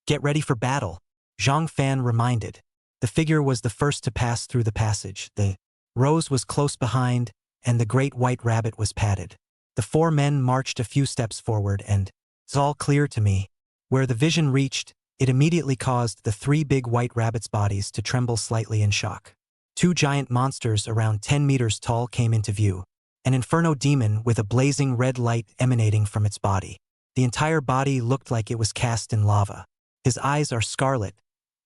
Get ready for battle, Zhang Fan reminded. The figure was the first to pass through the passage. The Rose was close behind, and the great white rabbit was padded. The four men marched a few steps forward and, it's all clear to me. Where the vision reached, it immediately caused the three big white rabbits' bodies to tremble slightly in shock. Two giant monsters around 10 meters tall came into view. An inferno demon with a blazing red light emanating from its body. The entire body looked like it was cast in lava. His eyes are scarlet,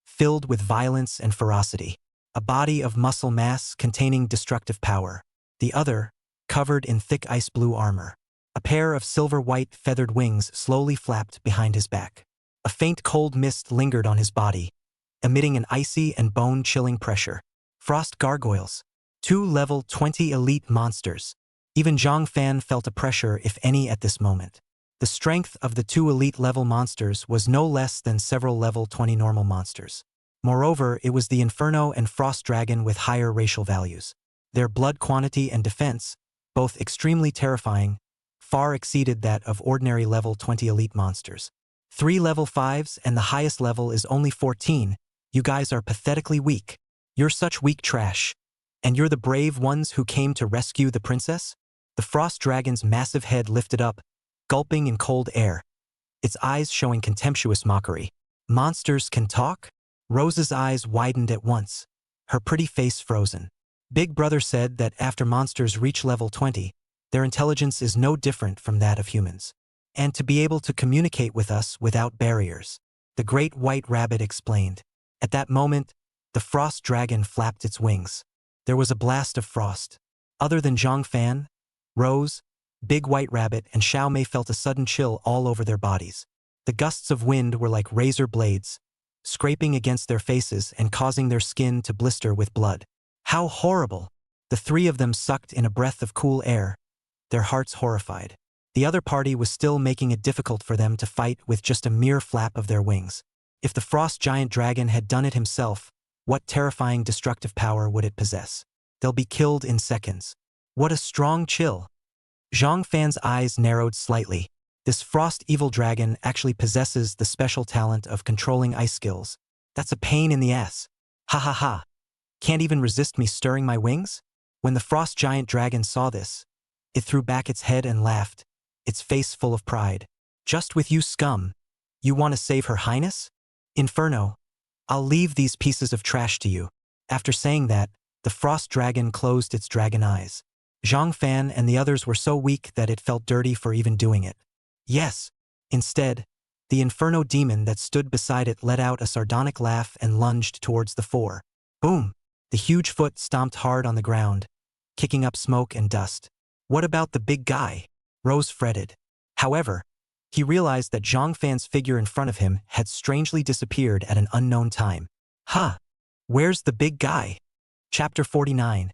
filled with violence and ferocity. A body of muscle mass containing destructive power. The other, covered in thick ice blue armor. A pair of silver-white feathered wings slowly flapped behind his back. A faint cold mist lingered on his body, emitting an icy and bone-chilling pressure. Frost gargoyles. Two level 20 elite monsters. Even Zhang Fan felt a pressure, if any, at this moment. The strength of the two elite-level monsters was no less than several level 20 normal monsters. Moreover, it was the Inferno and Frost Dragon with higher racial values. Their blood quantity and defense, both extremely terrifying, far exceeded that of ordinary level 20 elite monsters. 3 level 5s and the highest level is only 14. You guys are pathetically weak. You're such weak trash. And you're the brave ones who came to rescue the princess? The Frost Dragon's massive head lifted up, gulping in cold air, its eyes showing contemptuous mockery. Monsters can talk? Rose's eyes widened at once, her pretty face frozen. Big Brother said that after monsters reach level 20, their intelligence is no different from that of humans. And to be able to communicate with us without barriers. The great white rabbit explained. At that moment, the Frost Dragon flapped its wings. There was a blast of frost. Other than Zhang Fan, Rose, Big White Rabbit, and Xiao Mei felt a sudden chill all over their bodies. The gusts of wind were like razor blades, scraping against their faces and causing their skin to blister with blood. How horrible! The three of them sucked in a breath of cool air, their hearts horrified. The other party was still making it difficult for them to fight with just a mere flap of their wings. If the Frost Giant Dragon had done it himself, what terrifying destructive power would it possess? They'll be killed in seconds. What a strong chill! Zhang Fan's eyes narrowed slightly. This Frost Evil Dragon actually possesses the special talent of controlling ice skills. That's a pain in the ass. Ha ha ha. Can't even resist me stirring my wings? When the Frost Giant Dragon saw this, it threw back its head and laughed, its face full of pride. Just with you, scum. You want to save Her Highness? Inferno. I'll leave these pieces of trash to you. After saying that, the Frost Dragon closed its dragon eyes. Zhang Fan and the others were so weak that it felt dirty for even doing it. Yes. Instead, the Inferno demon that stood beside it let out a sardonic laugh and lunged towards the four. Boom! The huge foot stomped hard on the ground, kicking up smoke and dust. What about the big guy? Rose fretted. However, he realized that Zhang Fan's figure in front of him had strangely disappeared at an unknown time. Huh! Where's the big guy? Chapter 49.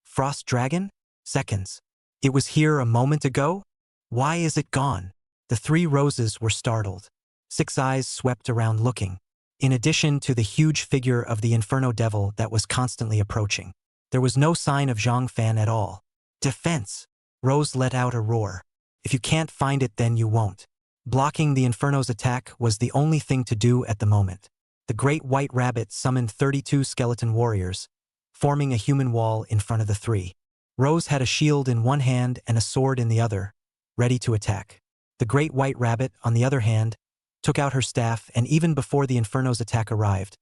Frost Dragon? Seconds. It was here a moment ago? Why is it gone? The three Roses were startled. 6 eyes swept around looking. In addition to the huge figure of the Inferno Devil that was constantly approaching, there was no sign of Zhang Fan at all. Defense! Rose let out a roar. If you can't find it, then you won't. Blocking the Inferno's attack was the only thing to do at the moment. The great white rabbit summoned 32 skeleton warriors, forming a human wall in front of the three. Rose had a shield in one hand and a sword in the other, ready to attack. The great white rabbit, on the other hand, took out her staff, and even before the Inferno's attack arrived,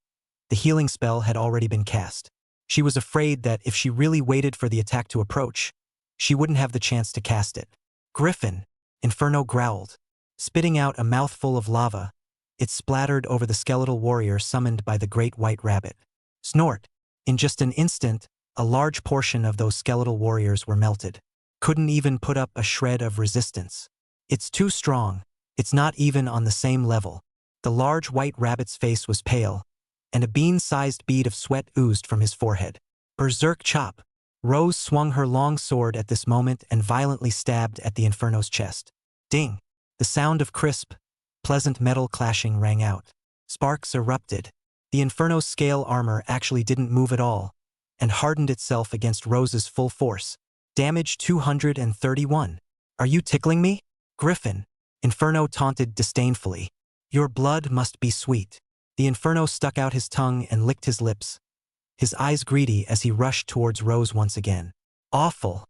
The healing spell had already been cast. She was afraid that if she really waited for the attack to approach, she wouldn't have the chance to cast it. Griffin, Inferno growled. Spitting out a mouthful of lava, it splattered over the skeletal warrior summoned by the great white rabbit. Snort! In just an instant, a large portion of those skeletal warriors were melted. Couldn't even put up a shred of resistance. It's too strong. It's not even on the same level. The large white rabbit's face was pale, and a bean-sized bead of sweat oozed from his forehead. Berserk chop! Rose swung her long sword at this moment and violently stabbed at the Inferno's chest. Ding! The sound of crisp, pleasant metal clashing rang out. Sparks erupted. The Inferno's scale armor actually didn't move at all, and hardened itself against Rose's full force. Damage 231. Are you tickling me? Griffin, Inferno taunted disdainfully. Your blood must be sweet. The Inferno stuck out his tongue and licked his lips, his eyes greedy as he rushed towards Rose once again. Awful.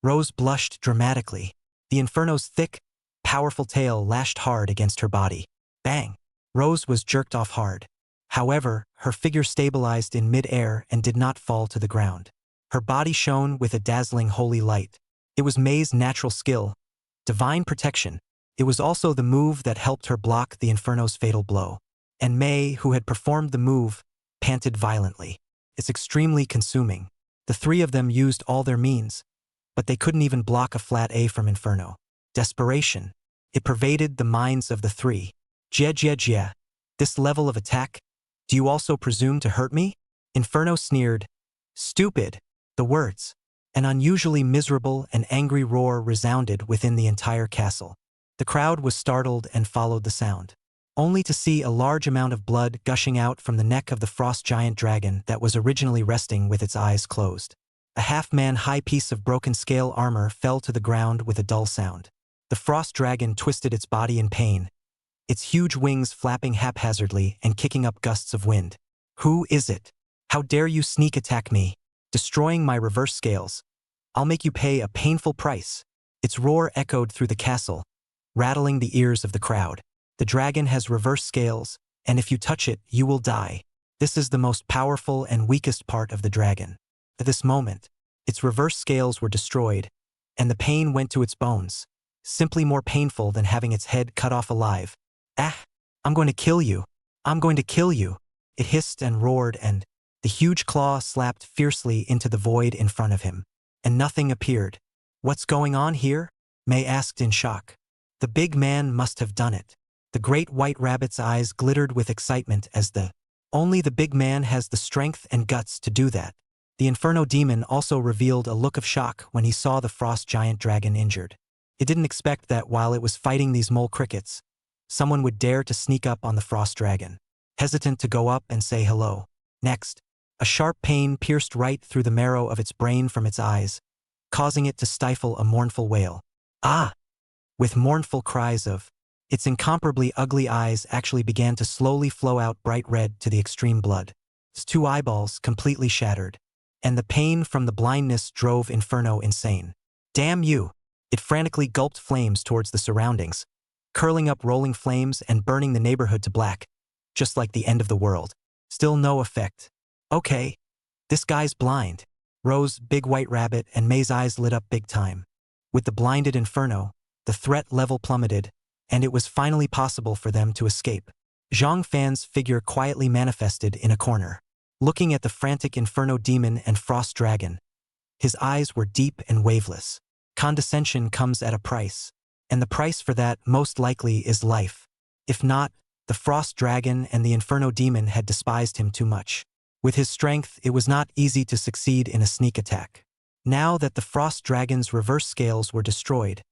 Rose blushed dramatically. The Inferno's thick, powerful tail lashed hard against her body. Bang! Rose was jerked off hard. However, her figure stabilized in mid-air and did not fall to the ground. Her body shone with a dazzling holy light. It was May's natural skill, divine protection. It was also the move that helped her block the Inferno's fatal blow. And May, who had performed the move, panted violently. It's extremely consuming. The three of them used all their means, but they couldn't even block a flat A from Inferno. Desperation. It pervaded the minds of the three. Jia. This level of attack? Do you also presume to hurt me? Inferno sneered. Stupid. The words. An unusually miserable and angry roar resounded within the entire castle. The crowd was startled and followed the sound, only to see a large amount of blood gushing out from the neck of the frost giant dragon that was originally resting with its eyes closed. A half-man-high piece of broken scale armor fell to the ground with a dull sound. The frost dragon twisted its body in pain, its huge wings flapping haphazardly and kicking up gusts of wind. Who is it? How dare you sneak attack me, destroying my reverse scales? I'll make you pay a painful price. Its roar echoed through the castle, rattling the ears of the crowd. The dragon has reverse scales, and if you touch it, you will die. This is the most powerful and weakest part of the dragon. At this moment, its reverse scales were destroyed, and the pain went to its bones, simply more painful than having its head cut off alive. Ah! I'm going to kill you. I'm going to kill you. It hissed and roared, and the huge claw slapped fiercely into the void in front of him. And nothing appeared. What's going on here? May asked in shock. The big man must have done it. The great white rabbit's eyes glittered with excitement as only the big man has the strength and guts to do that. The Inferno demon also revealed a look of shock when he saw the frost giant dragon injured. It didn't expect that while it was fighting these mole crickets, someone would dare to sneak up on the frost dragon, hesitant to go up and say hello. Next, a sharp pain pierced right through the marrow of its brain from its eyes, causing it to stifle a mournful wail. Ah! With mournful cries of, its incomparably ugly eyes actually began to slowly flow out bright red to the extreme blood. Its two eyeballs completely shattered, and the pain from the blindness drove Inferno insane. Damn you! It frantically gulped flames towards the surroundings, curling up rolling flames and burning the neighborhood to black, just like the end of the world. Still no effect. Okay, this guy's blind. Rose, big white rabbit, and May's eyes lit up big time. With the blinded Inferno, the threat level plummeted, and it was finally possible for them to escape. Zhang Fan's figure quietly manifested in a corner, looking at the frantic Inferno demon and frost dragon. His eyes were deep and waveless. Condescension comes at a price, and the price for that most likely is life. If not, the frost dragon and the Inferno demon had despised him too much. With his strength, it was not easy to succeed in a sneak attack. Now that the frost dragon's reverse scales were destroyed,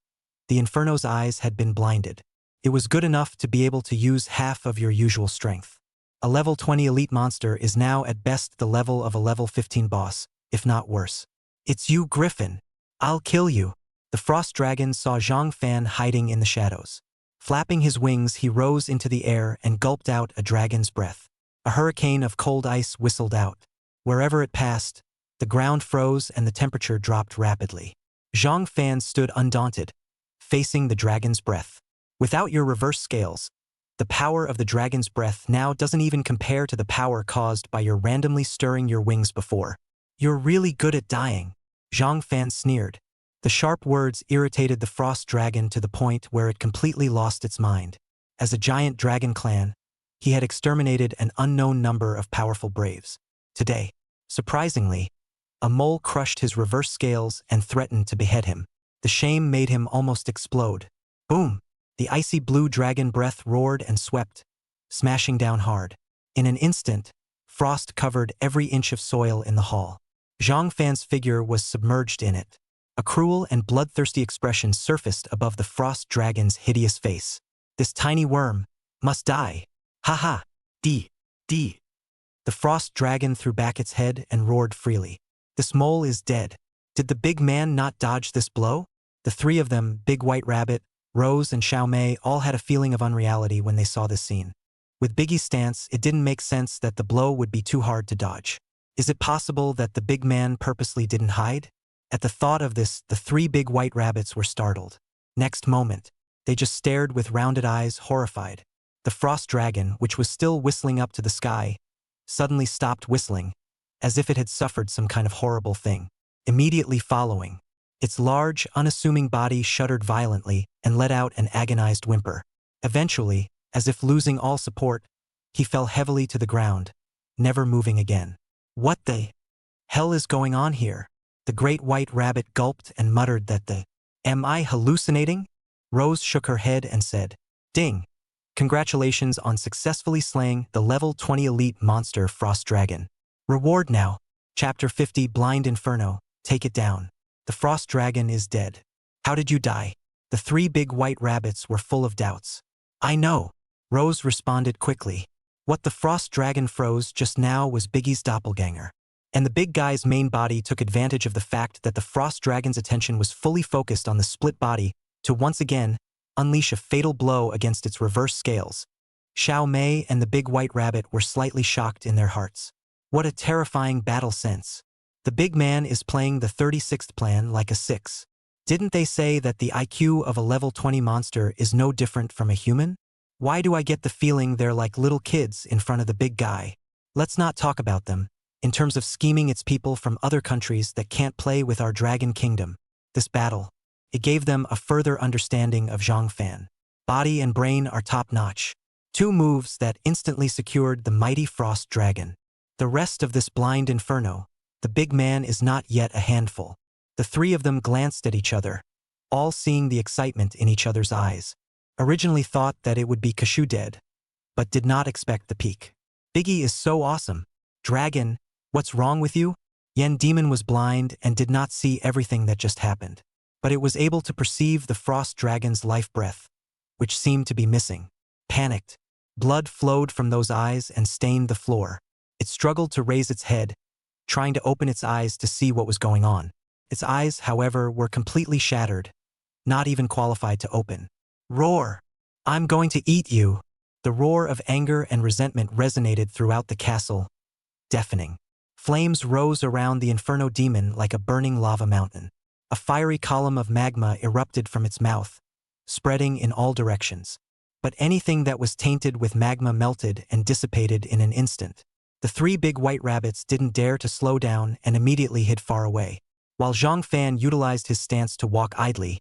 the Inferno's eyes had been blinded. It was good enough to be able to use half of your usual strength. A level 20 elite monster is now at best the level of a level 15 boss, if not worse. It's you, Griffin. I'll kill you. The frost dragon saw Zhang Fan hiding in the shadows. Flapping his wings, he rose into the air and gulped out a dragon's breath. A hurricane of cold ice whistled out. Wherever it passed, the ground froze and the temperature dropped rapidly. Zhang Fan stood undaunted, facing the dragon's breath. Without your reverse scales, The power of the dragon's breath now doesn't even compare to the power caused by your randomly stirring your wings before. You're really good at dying, Zhang Fan sneered. The sharp words irritated the frost dragon to the point where it completely lost its mind. As a giant dragon clan, he had exterminated an unknown number of powerful braves. Today, surprisingly, a mole crushed his reverse scales and threatened to behead him. The shame made him almost explode. Boom! The icy blue dragon breath roared and swept, smashing down hard. In an instant, frost covered every inch of soil in the hall. Zhang Fan's figure was submerged in it. A cruel and bloodthirsty expression surfaced above the frost dragon's hideous face. This tiny worm must die. Ha ha! D. The frost dragon threw back its head and roared freely. This mole is dead. Did the big man not dodge this blow? The three of them, Big White Rabbit, Rose and Xiao Mei, all had a feeling of unreality when they saw this scene. With Biggie's stance, it didn't make sense that the blow would be too hard to dodge. Is it possible that the big man purposely didn't hide? At the thought of this, the three big white rabbits were startled. Next moment, they just stared with rounded eyes, horrified. The frost dragon, which was still whistling up to the sky, suddenly stopped whistling, as if it had suffered some kind of horrible thing. Immediately following, its large, unassuming body shuddered violently and let out an agonized whimper. Eventually, as if losing all support, he fell heavily to the ground, never moving again. What the hell is going on here? The great white rabbit gulped and muttered that Am I hallucinating? Rose shook her head and said, Ding! Congratulations on successfully slaying the level 20 elite monster Frost Dragon. Reward now. Chapter 50 Blind Inferno. Take it down. The Frost Dragon is dead. How did you die? The three big white rabbits were full of doubts. I know. Rose responded quickly. What the Frost Dragon froze just now was Biggie's doppelganger. And the big guy's main body took advantage of the fact that the Frost Dragon's attention was fully focused on the split body to once again unleash a fatal blow against its reverse scales. Xiao Mei and the big white rabbit were slightly shocked in their hearts. What a terrifying battle sense. The big man is playing the 36th plan like a 6. Didn't they say that the IQ of a level 20 monster is no different from a human? Why do I get the feeling they're like little kids in front of the big guy? Let's not talk about them, in terms of scheming its people from other countries that can't play with our dragon kingdom. This battle, it gave them a further understanding of Zhang Fan. Body and brain are top-notch. 2 moves that instantly secured the mighty Frost Dragon. The rest of this blind inferno, the big man is not yet a handful. The three of them glanced at each other, all seeing the excitement in each other's eyes. Originally thought that it would be Kashu dead, but did not expect the peak. Biggie is so awesome. Dragon, what's wrong with you? Yen Demon was blind and did not see everything that just happened, but it was able to perceive the Frost Dragon's life breath, which seemed to be missing. Panicked, blood flowed from those eyes and stained the floor. It struggled to raise its head, trying to open its eyes to see what was going on. Its eyes, however, were completely shattered, not even qualified to open. Roar! I'm going to eat you! The roar of anger and resentment resonated throughout the castle, deafening. Flames rose around the Inferno Demon like a burning lava mountain. A fiery column of magma erupted from its mouth, spreading in all directions. But anything that was tainted with magma melted and dissipated in an instant. The 3 big white rabbits didn't dare to slow down and immediately hid far away, while Zhang Fan utilized his stance to walk idly,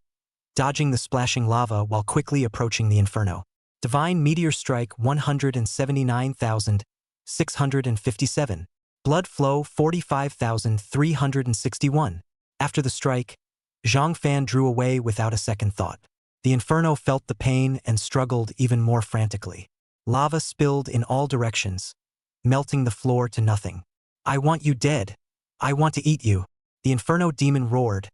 dodging the splashing lava while quickly approaching the inferno. Divine Meteor Strike 179,657. Blood Flow 45,361. After the strike, Zhang Fan drew away without a second thought. The inferno felt the pain and struggled even more frantically. Lava spilled in all directions, melting the floor to nothing. I want you dead. I want to eat you. The Inferno Demon roared,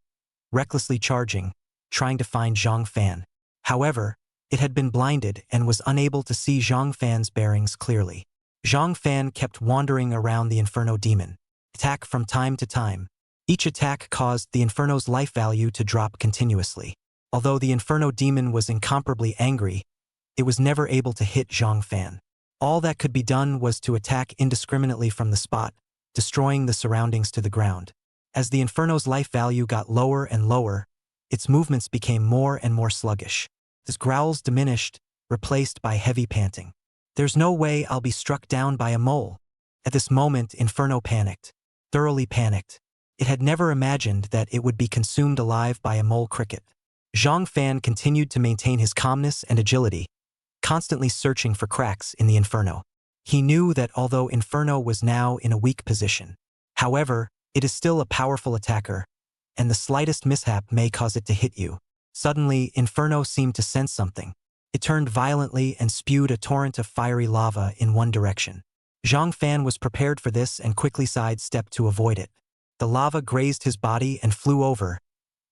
recklessly charging, trying to find Zhang Fan. However, it had been blinded and was unable to see Zhang Fan's bearings clearly. Zhang Fan kept wandering around the Inferno Demon, attack from time to time. Each attack caused the Inferno's life value to drop continuously. Although the Inferno Demon was incomparably angry, it was never able to hit Zhang Fan. All that could be done was to attack indiscriminately from the spot, destroying the surroundings to the ground. As the Inferno's life value got lower and lower, its movements became more and more sluggish. Its growls diminished, replaced by heavy panting. There's no way I'll be struck down by a mole. At this moment, Inferno panicked. Thoroughly panicked. It had never imagined that it would be consumed alive by a mole cricket. Zhang Fan continued to maintain his calmness and agility, constantly searching for cracks in the Inferno. He knew that although Inferno was now in a weak position, however, it is still a powerful attacker, and the slightest mishap may cause it to hit you. Suddenly, Inferno seemed to sense something. It turned violently and spewed a torrent of fiery lava in one direction. Zhang Fan was prepared for this and quickly sidestepped to avoid it. The lava grazed his body and flew over,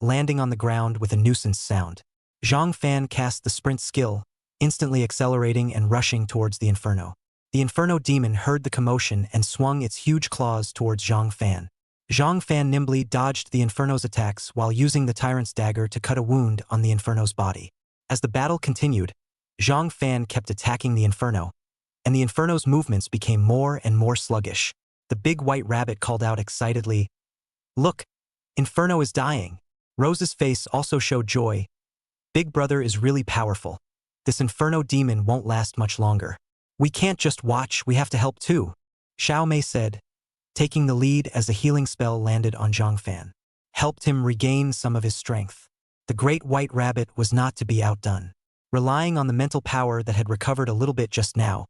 landing on the ground with a nuisance sound. Zhang Fan cast the sprint skill, instantly accelerating and rushing towards the Inferno. The Inferno demon heard the commotion and swung its huge claws towards Zhang Fan. Zhang Fan nimbly dodged the Inferno's attacks while using the tyrant's dagger to cut a wound on the Inferno's body. As the battle continued, Zhang Fan kept attacking the Inferno, and the Inferno's movements became more and more sluggish. The big white rabbit called out excitedly, "Look, Inferno is dying." Rose's face also showed joy. "Big Brother is really powerful. This Inferno demon won't last much longer. We can't just watch, we have to help too," Xiao Mei said, taking the lead as a healing spell landed on Zhang Fan. Helped him regain some of his strength. The great white rabbit was not to be outdone. Relying on the mental power that had recovered a little bit just now,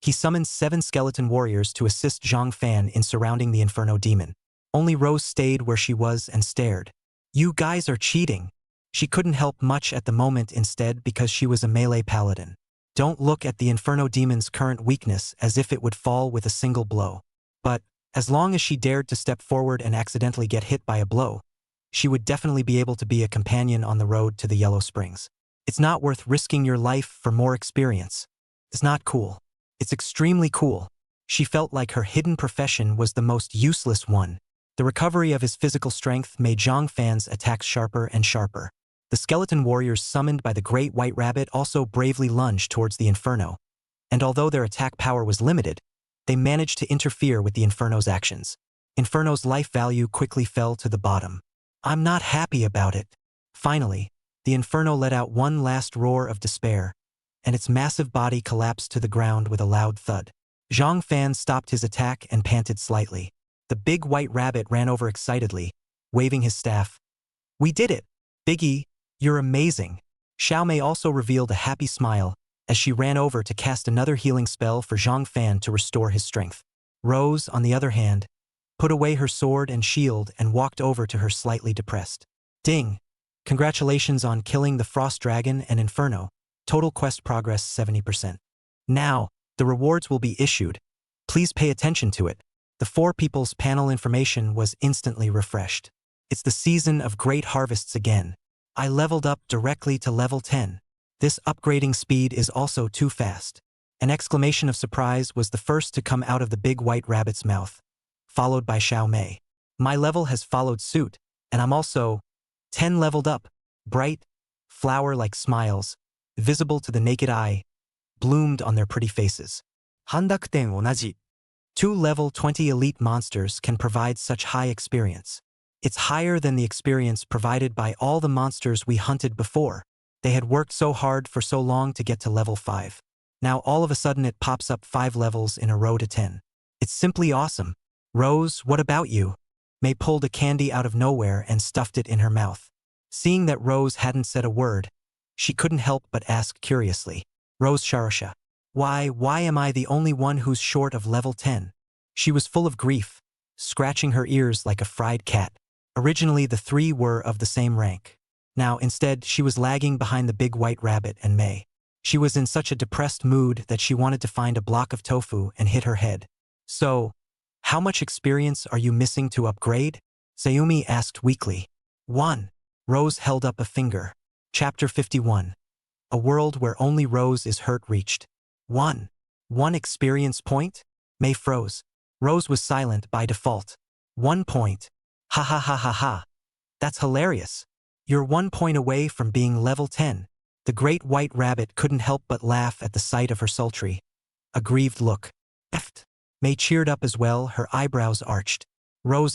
he summoned 7 skeleton warriors to assist Zhang Fan in surrounding the Inferno demon. Only Rose stayed where she was and stared. "You guys are cheating." She couldn't help much at the moment instead because she was a melee paladin. Don't look at the Inferno demon's current weakness as if it would fall with a single blow. But, as long as she dared to step forward and accidentally get hit by a blow, she would definitely be able to be a companion on the road to the Yellow Springs. It's not worth risking your life for more experience. It's not cool. It's extremely cool. She felt like her hidden profession was the most useless one. The recovery of his physical strength made Zhang Fan's attacks sharper and sharper. The skeleton warriors summoned by the great white rabbit also bravely lunged towards the Inferno, and although their attack power was limited, they managed to interfere with the Inferno's actions. Inferno's life value quickly fell to the bottom. "I'm not happy about it." Finally, the Inferno let out one last roar of despair, and its massive body collapsed to the ground with a loud thud. Zhang Fan stopped his attack and panted slightly. The big white rabbit ran over excitedly, waving his staff. "We did it! Biggie, you're amazing." Xiao Mei also revealed a happy smile as she ran over to cast another healing spell for Zhang Fan to restore his strength. Rose, on the other hand, put away her sword and shield and walked over to her slightly depressed. "Ding! Congratulations on killing the Frost Dragon and Inferno. Total quest progress 70%. Now, the rewards will be issued. Please pay attention to it." The 4 people's panel information was instantly refreshed. "It's the season of great harvests again. I leveled up directly to level 10. This upgrading speed is also too fast." An exclamation of surprise was the first to come out of the big white rabbit's mouth, followed by Xiao Mei. "My level has followed suit, and I'm also 10 leveled up." Bright, flower-like smiles, visible to the naked eye, bloomed on their pretty faces. 半濁点同じ. 2 level 20 elite monsters can provide such high experience. It's higher than the experience provided by all the monsters we hunted before. They had worked so hard for so long to get to level 5. Now all of a sudden it pops up 5 levels in a row to 10. It's simply awesome. "Rose, what about you?" May pulled a candy out of nowhere and stuffed it in her mouth. Seeing that Rose hadn't said a word, she couldn't help but ask curiously, "Rose Sharasha, why am I the only one who's short of level 10? She was full of grief, scratching her ears like a fried cat. Originally the 3 were of the same rank. Now instead she was lagging behind the big white rabbit and May. She was in such a depressed mood that she wanted to find a block of tofu and hit her head. "So, how much experience are you missing to upgrade?" Sayumi asked weakly. 1. Rose held up a finger. Chapter 51. A world where only Rose is hurt reached. 1. 1 experience point? May froze. Rose was silent by default. 1 point. Ha ha ha ha ha. That's hilarious. You're 1 point away from being level 10. The great white rabbit couldn't help but laugh at the sight of her sultry, aggrieved look. Eft. May cheered up as well, her eyebrows arched. "Rose,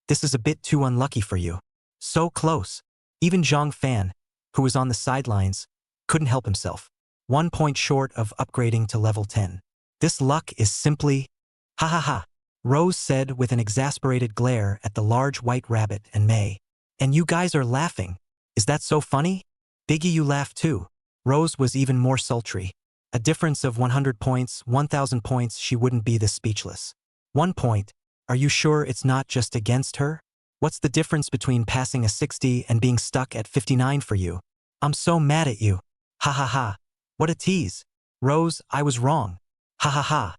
this is a bit too unlucky for you. So close." Even Zhang Fan, who was on the sidelines, couldn't help himself. 1 point short of upgrading to level 10. This luck is simply… Ha ha ha, Rose said with an exasperated glare at the large white rabbit and May. And you guys are laughing. Is that so funny? Biggie, you laugh too. Rose was even more sultry. A difference of 100 points, 1,000 points, she wouldn't be this speechless. 1 point. Are you sure it's not just against her? What's the difference between passing a 60 and being stuck at 59 for you? I'm so mad at you. Ha ha ha. What a tease. Rose, I was wrong. Ha ha ha.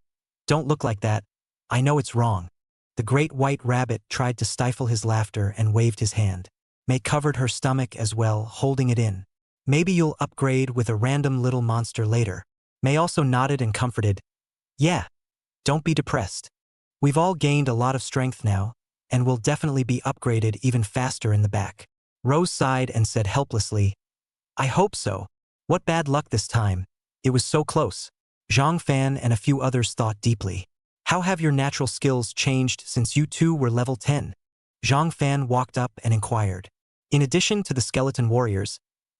Don't look like that. I know it's wrong. The great white rabbit tried to stifle his laughter and waved his hand. May covered her stomach as well, holding it in. Maybe you'll upgrade with a random little monster later. May also nodded and comforted. Yeah. Don't be depressed. We've all gained a lot of strength now, and we'll definitely be upgraded even faster in the back. Rose sighed and said helplessly, I hope so. What bad luck this time. It was so close. Zhang Fan and a few others thought deeply. How have your natural skills changed since you two were level 10? Zhang Fan walked up and inquired. In addition to the skeleton warriors,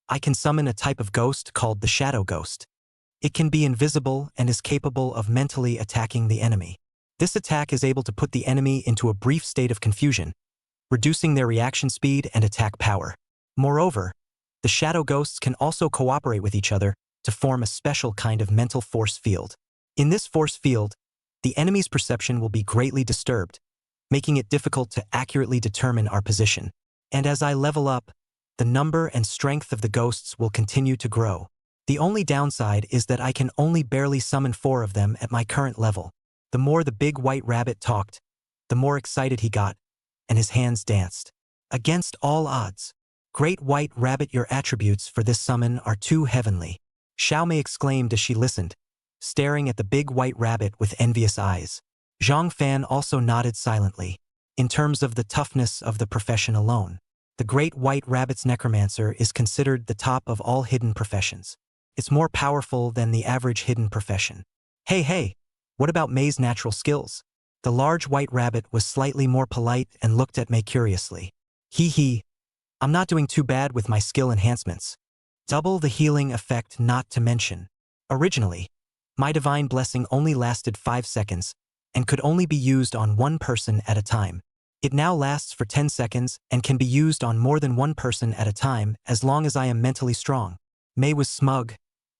I can summon a type of ghost called the shadow ghost. It can be invisible and is capable of mentally attacking the enemy. This attack is able to put the enemy into a brief state of confusion, reducing their reaction speed and attack power. Moreover, the shadow ghosts can also cooperate with each other to form a special kind of mental force field. In this force field, the enemy's perception will be greatly disturbed, making it difficult to accurately determine our position. And as I level up, the number and strength of the ghosts will continue to grow. The only downside is that I can only barely summon 4 of them at my current level. The more the big white rabbit talked, the more excited he got, and his hands danced. Against all odds. Great white rabbit, your attributes for this summon are too heavenly. Xiaomei exclaimed as she listened, staring at the big white rabbit with envious eyes. Zhang Fan also nodded silently. In terms of the toughness of the profession alone, the great white rabbit's necromancer is considered the top of all hidden professions. It's more powerful than the average hidden profession. Hey, what about May's natural skills? The large white rabbit was slightly more polite and looked at May curiously. Hee, I'm not doing too bad with my skill enhancements. Double the healing effect, not to mention. Originally, my divine blessing only lasted 5 seconds and could only be used on 1 person at a time. It now lasts for 10 seconds and can be used on more than 1 person at a time as long as I am mentally strong. May was smug,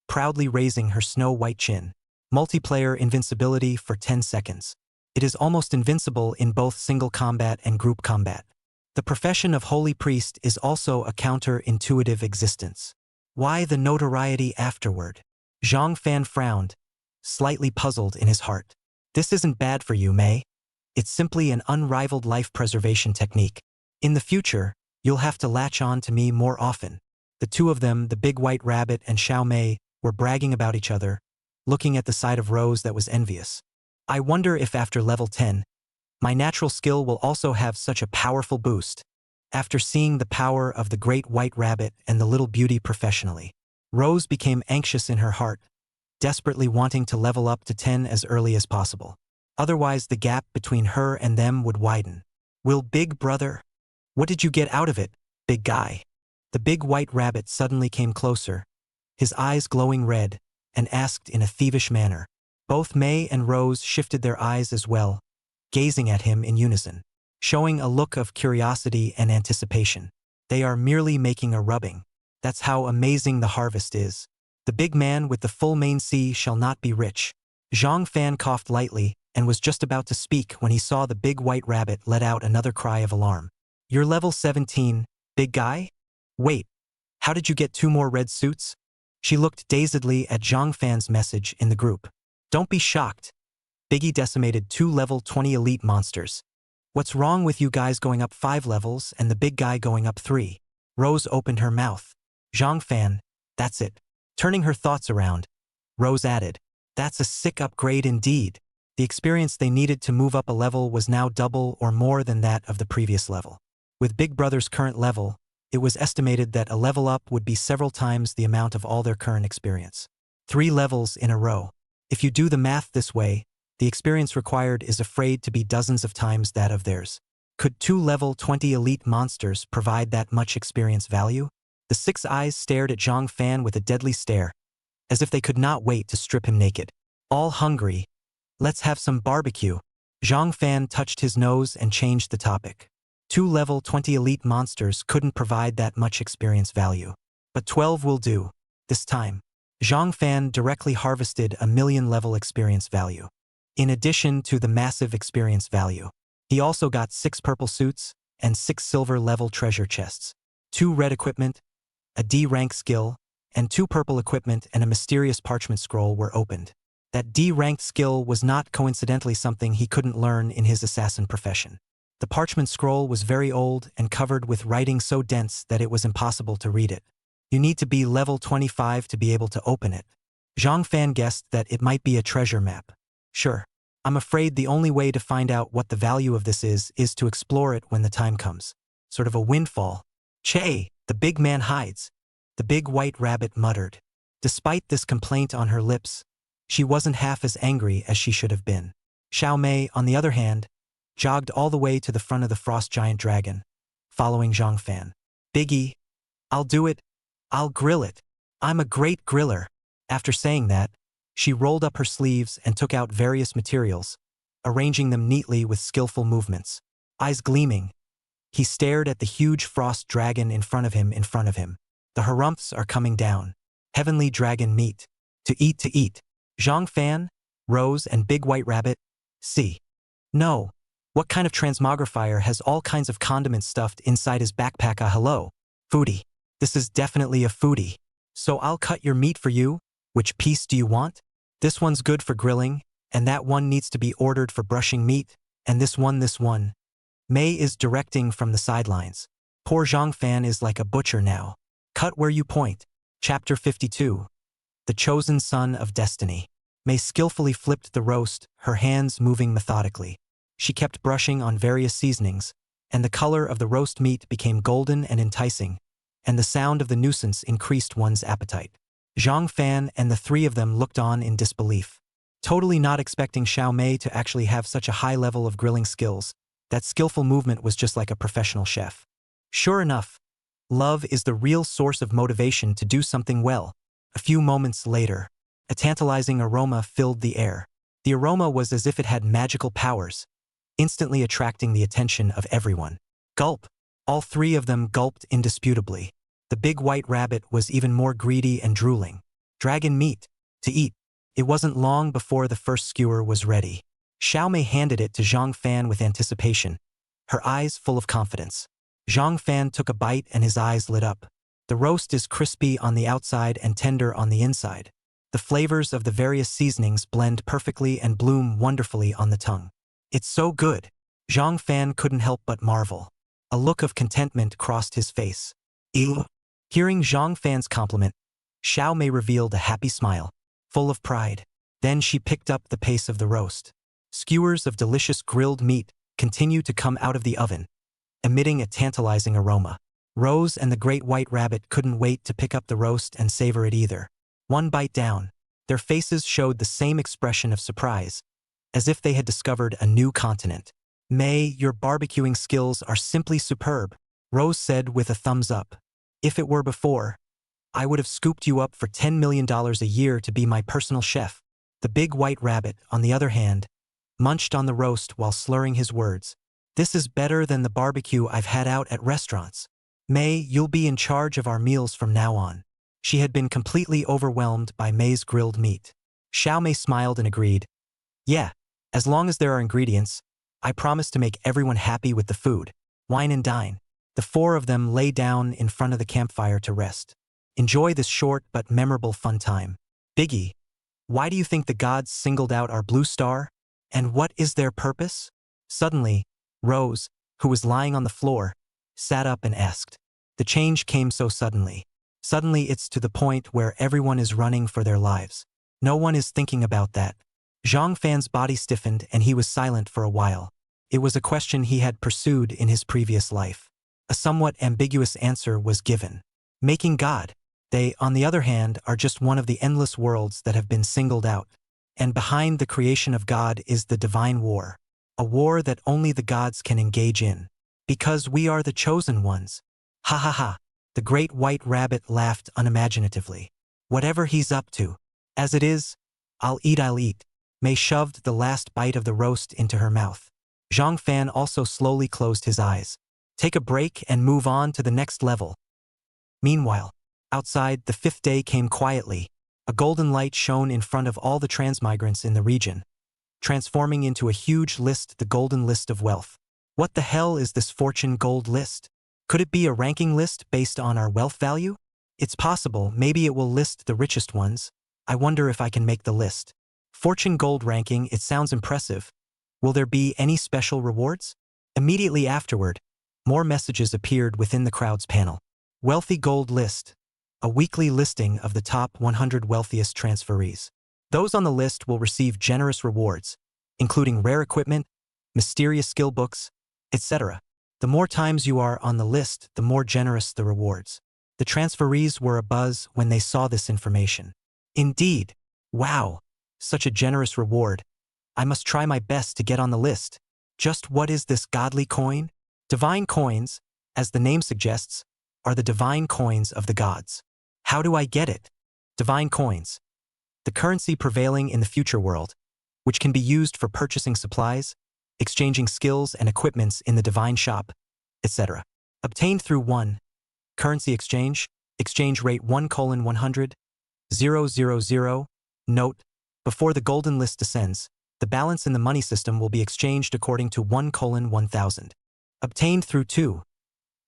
proudly raising her snow-white chin. Multiplayer invincibility for 10 seconds. It is almost invincible in both single combat and group combat. The profession of holy priest is also a counter-intuitive existence. Why the notoriety afterward? Zhang Fan frowned, slightly puzzled in his heart. This isn't bad for you, May. It's simply an unrivaled life preservation technique. In the future, you'll have to latch on to me more often. The two of them, the big white rabbit and Xiaomei, were bragging about each other, looking at the side of Rose that was envious. I wonder if after level 10, my natural skill will also have such a powerful boost. After seeing the power of the great white rabbit and the little beauty professionally, Rose became anxious in her heart, desperately wanting to level up to 10 as early as possible. Otherwise, the gap between her and them would widen. Will Big Brother? What did you get out of it, big guy? The big white rabbit suddenly came closer, his eyes glowing red, and asked in a thievish manner. Both May and Rose shifted their eyes as well, gazing at him in unison, showing a look of curiosity and anticipation. They are merely making a rubbing. That's how amazing the harvest is. The big man with the full mane shall not be rich. Zhang Fan coughed lightly and was just about to speak when he saw the big white rabbit let out another cry of alarm. You're level 17, big guy? Wait, how did you get 2 more red suits? She looked dazedly at Zhang Fan's message in the group. Don't be shocked. Biggie decimated 2 level 20 elite monsters. What's wrong with you guys going up 5 levels and the big guy going up 3? Rose opened her mouth. Zhang Fan, that's it. Turning her thoughts around, Rose added, that's a sick upgrade indeed. The experience they needed to move up a level was now double or more than that of the previous level. With Big Brother's current level, it was estimated that a level up would be several times the amount of all their current experience. 3 levels in a row. If you do the math this way, the experience required is afraid to be dozens of times that of theirs. Could 2 level 20 elite monsters provide that much experience value? The 6 eyes stared at Zhang Fan with a deadly stare, as if they could not wait to strip him naked. All hungry. Let's have some barbecue. Zhang Fan touched his nose and changed the topic. 2 level 20 elite monsters couldn't provide that much experience value. But 12 will do. This time, Zhang Fan directly harvested a 1,000,000 level experience value. In addition to the massive experience value, he also got 6 purple suits and 6 silver level treasure chests, 2 red equipment, a D rank skill, and 2 purple equipment and a mysterious parchment scroll were opened. That D-ranked skill was not coincidentally something he couldn't learn in his assassin profession. The parchment scroll was very old and covered with writing so dense that it was impossible to read it. You need to be level 25 to be able to open it. Zhang Fan guessed that it might be a treasure map. Sure. I'm afraid the only way to find out what the value of this is to explore it when the time comes. Sort of a windfall. Che, the big man hides. The big white rabbit muttered. Despite this complaint on her lips, she wasn't half as angry as she should have been. Xiao Mei, on the other hand, jogged all the way to the front of the frost giant dragon, following Zhang Fan. Biggie, I'll do it. I'll grill it. I'm a great griller. After saying that, she rolled up her sleeves and took out various materials, arranging them neatly with skillful movements. Eyes gleaming, he stared at the huge frost dragon in front of him. The harumphs are coming down. Heavenly dragon meat. To eat. Zhang Fan, Rose, and Big White Rabbit. See. No. What kind of transmogrifier has all kinds of condiments stuffed inside his backpack? Hello. Foodie. This is definitely a foodie. So I'll cut your meat for you. Which piece do you want? This one's good for grilling, and that one needs to be ordered for brushing meat, and this one. Mei is directing from the sidelines. Poor Zhang Fan is like a butcher now. Cut where you point. Chapter 52. The Chosen Son of Destiny. Mei skillfully flipped the roast, her hands moving methodically. She kept brushing on various seasonings, and the color of the roast meat became golden and enticing, and the sound of the nuisance increased one's appetite. Zhang Fan and the 3 of them looked on in disbelief. Totally not expecting Xiao Mei to actually have such a high level of grilling skills. That skillful movement was just like a professional chef. Sure enough, love is the real source of motivation to do something well. A few moments later, a tantalizing aroma filled the air. The aroma was as if it had magical powers, instantly attracting the attention of everyone. Gulp! All 3 of them gulped indisputably. The big white rabbit was even more greedy and drooling. Dragon meat. To eat. It wasn't long before the first skewer was ready. Xiao Mei handed it to Zhang Fan with anticipation, her eyes full of confidence. Zhang Fan took a bite and his eyes lit up. The roast is crispy on the outside and tender on the inside. The flavors of the various seasonings blend perfectly and bloom wonderfully on the tongue. It's so good. Zhang Fan couldn't help but marvel. A look of contentment crossed his face. Ew. Hearing Zhang Fan's compliment, Xiao Mei revealed a happy smile, full of pride. Then she picked up the pace of the roast. Skewers of delicious grilled meat continued to come out of the oven, emitting a tantalizing aroma. Rose and the great white rabbit couldn't wait to pick up the roast and savor it either. One bite down, their faces showed the same expression of surprise, as if they had discovered a new continent. Mei, your barbecuing skills are simply superb, Rose said with a thumbs up. If it were before, I would have scooped you up for $10 million a year to be my personal chef. The big white rabbit, on the other hand, munched on the roast while slurring his words. This is better than the barbecue I've had out at restaurants. Mei, you'll be in charge of our meals from now on. She had been completely overwhelmed by Mei's grilled meat. Xiao Mei smiled and agreed. Yeah, as long as there are ingredients, I promise to make everyone happy with the food. Wine and dine. The 4 of them lay down in front of the campfire to rest. Enjoy this short but memorable fun time. Biggie, why do you think the gods singled out our blue star? And what is their purpose? Suddenly, Rose, who was lying on the floor, sat up and asked. The change came so suddenly. Suddenly it's to the point where everyone is running for their lives. No one is thinking about that. Zhang Fan's body stiffened and he was silent for a while. It was a question he had pursued in his previous life. A somewhat ambiguous answer was given. Making God. They, on the other hand, are just one of the endless worlds that have been singled out. And behind the creation of God is the divine war. A war that only the gods can engage in. Because we are the chosen ones. Ha ha ha. The great white rabbit laughed unimaginatively. Whatever he's up to. As it is, I'll eat. Mei shoved the last bite of the roast into her mouth. Zhang Fan also slowly closed his eyes. Take a break and move on to the next level. Meanwhile, outside, the 5th day came quietly. A golden light shone in front of all the transmigrants in the region, transforming into a huge list, the golden list of wealth. What the hell is this fortune gold list? Could it be a ranking list based on our wealth value? It's possible, maybe it will list the richest ones. I wonder if I can make the list. Fortune gold ranking, it sounds impressive. Will there be any special rewards? Immediately afterward, more messages appeared within the crowd's panel. Wealthy gold list. A weekly listing of the top 100 wealthiest transferees. Those on the list will receive generous rewards, including rare equipment, mysterious skill books, etc. The more times you are on the list, the more generous the rewards. The transferees were abuzz when they saw this information. Indeed. Wow. Such a generous reward. I must try my best to get on the list. Just what is this godly coin? Divine coins, as the name suggests, are the divine coins of the gods. How do I get it? Divine coins. The currency prevailing in the future world, which can be used for purchasing supplies, exchanging skills and equipments in the divine shop, etc. Obtained through 1. Currency exchange rate 1:100, 000. Note, before the golden list descends, the balance in the money system will be exchanged according to 1:1000. Obtained through 2.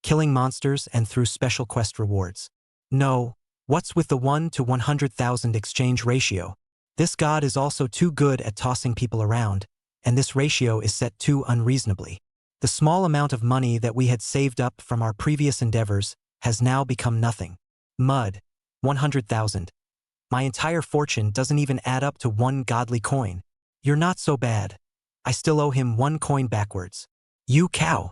Killing monsters and through special quest rewards. No, what's with the 1:100,000 exchange ratio? This god is also too good at tossing people around, and this ratio is set too unreasonably. The small amount of money that we had saved up from our previous endeavors has now become nothing. Mud. 100,000. My entire fortune doesn't even add up to 1 godly coin. You're not so bad. I still owe him 1 coin backwards. You cow.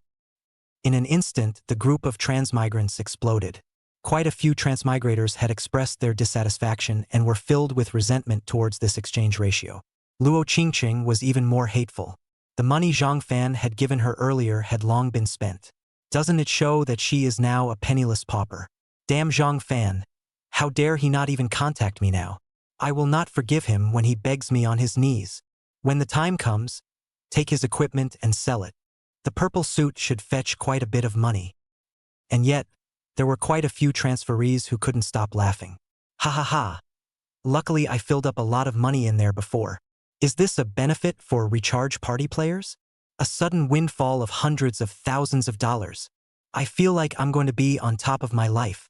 In an instant, the group of transmigrants exploded. Quite a few transmigrators had expressed their dissatisfaction and were filled with resentment towards this exchange ratio. Luo Qingqing was even more hateful. The money Zhang Fan had given her earlier had long been spent. Doesn't it show that she is now a penniless pauper? Damn Zhang Fan. How dare he not even contact me now? I will not forgive him when he begs me on his knees. When the time comes, take his equipment and sell it. The purple suit should fetch quite a bit of money. And yet, there were quite a few transferees who couldn't stop laughing. Ha ha ha. Luckily I filled up a lot of money in there before. Is this a benefit for recharge party players? A sudden windfall of hundreds of thousands of dollars. I feel like I'm going to be on top of my life.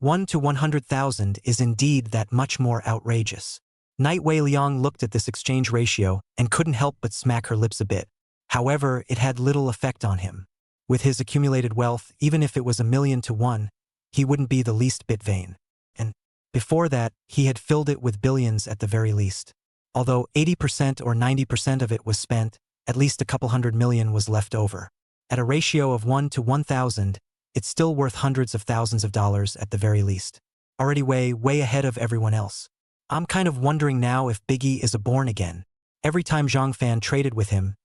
1:100,000 is indeed that much more outrageous. Night Wei Liang looked at this exchange ratio and couldn't help but smack her lips a bit. However, it had little effect on him. With his accumulated wealth, even if it was 1,000,000 to 1, he wouldn't be the least bit vain. And before that, he had filled it with billions at the very least. Although 80% or 90% of it was spent, at least a couple hundred million was left over. At a ratio of 1 to 1,000, it's still worth hundreds of thousands of dollars at the very least. Already way ahead of everyone else. I'm kind of wondering now if Biggie is a born again. Every time Zhang Fan traded with him,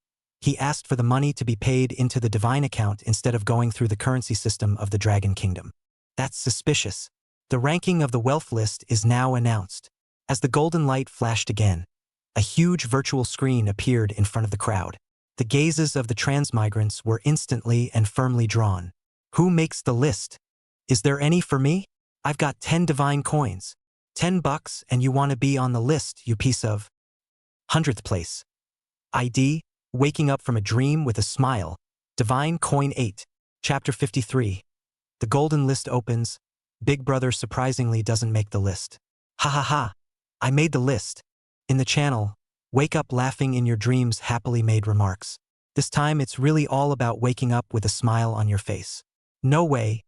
he asked for the money to be paid into the divine account instead of going through the currency system of the Dragon Kingdom. That's suspicious. The ranking of the wealth list is now announced. As the golden light flashed again, a huge virtual screen appeared in front of the crowd. The gazes of the transmigrants were instantly and firmly drawn. Who makes the list? Is there any for me? I've got 10 divine coins. $10 and you want to be on the list, you piece of 100th place. ID, waking up from a dream with a smile. Divine coin 8. Chapter 53. The golden list opens. Big Brother surprisingly doesn't make the list. Ha ha ha. I made the list. In the channel, wake up laughing in your dreams happily made remarks. This time it's really all about waking up with a smile on your face. No way.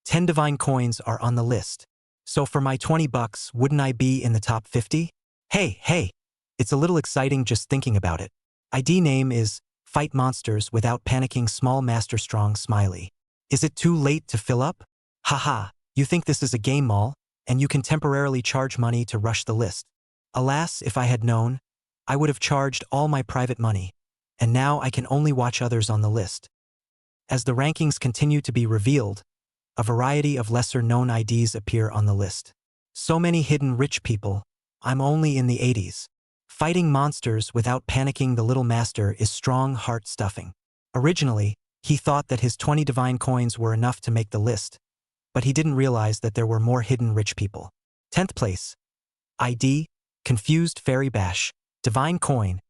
10 divine coins are on the list. So for my $20, wouldn't I be in the top 50? Hey. It's a little exciting just thinking about it. ID name is Fight Monsters Without Panicking Small Master Strong Smiley. Is it too late to fill up? Haha, you think this is a game mall, and you can temporarily charge money to rush the list. Alas, if I had known, I would have charged all my private money, and now I can only watch others on the list. As the rankings continue to be revealed, a variety of lesser-known IDs appear on the list. So many hidden rich people. I'm only in the 80s. Fighting monsters without panicking the little master is strong heart stuffing. Originally, he thought that his 20 divine coins were enough to make the list, but he didn't realize that there were more hidden rich people. 10th place. ID, Confused Fairy Bash, Divine Coin,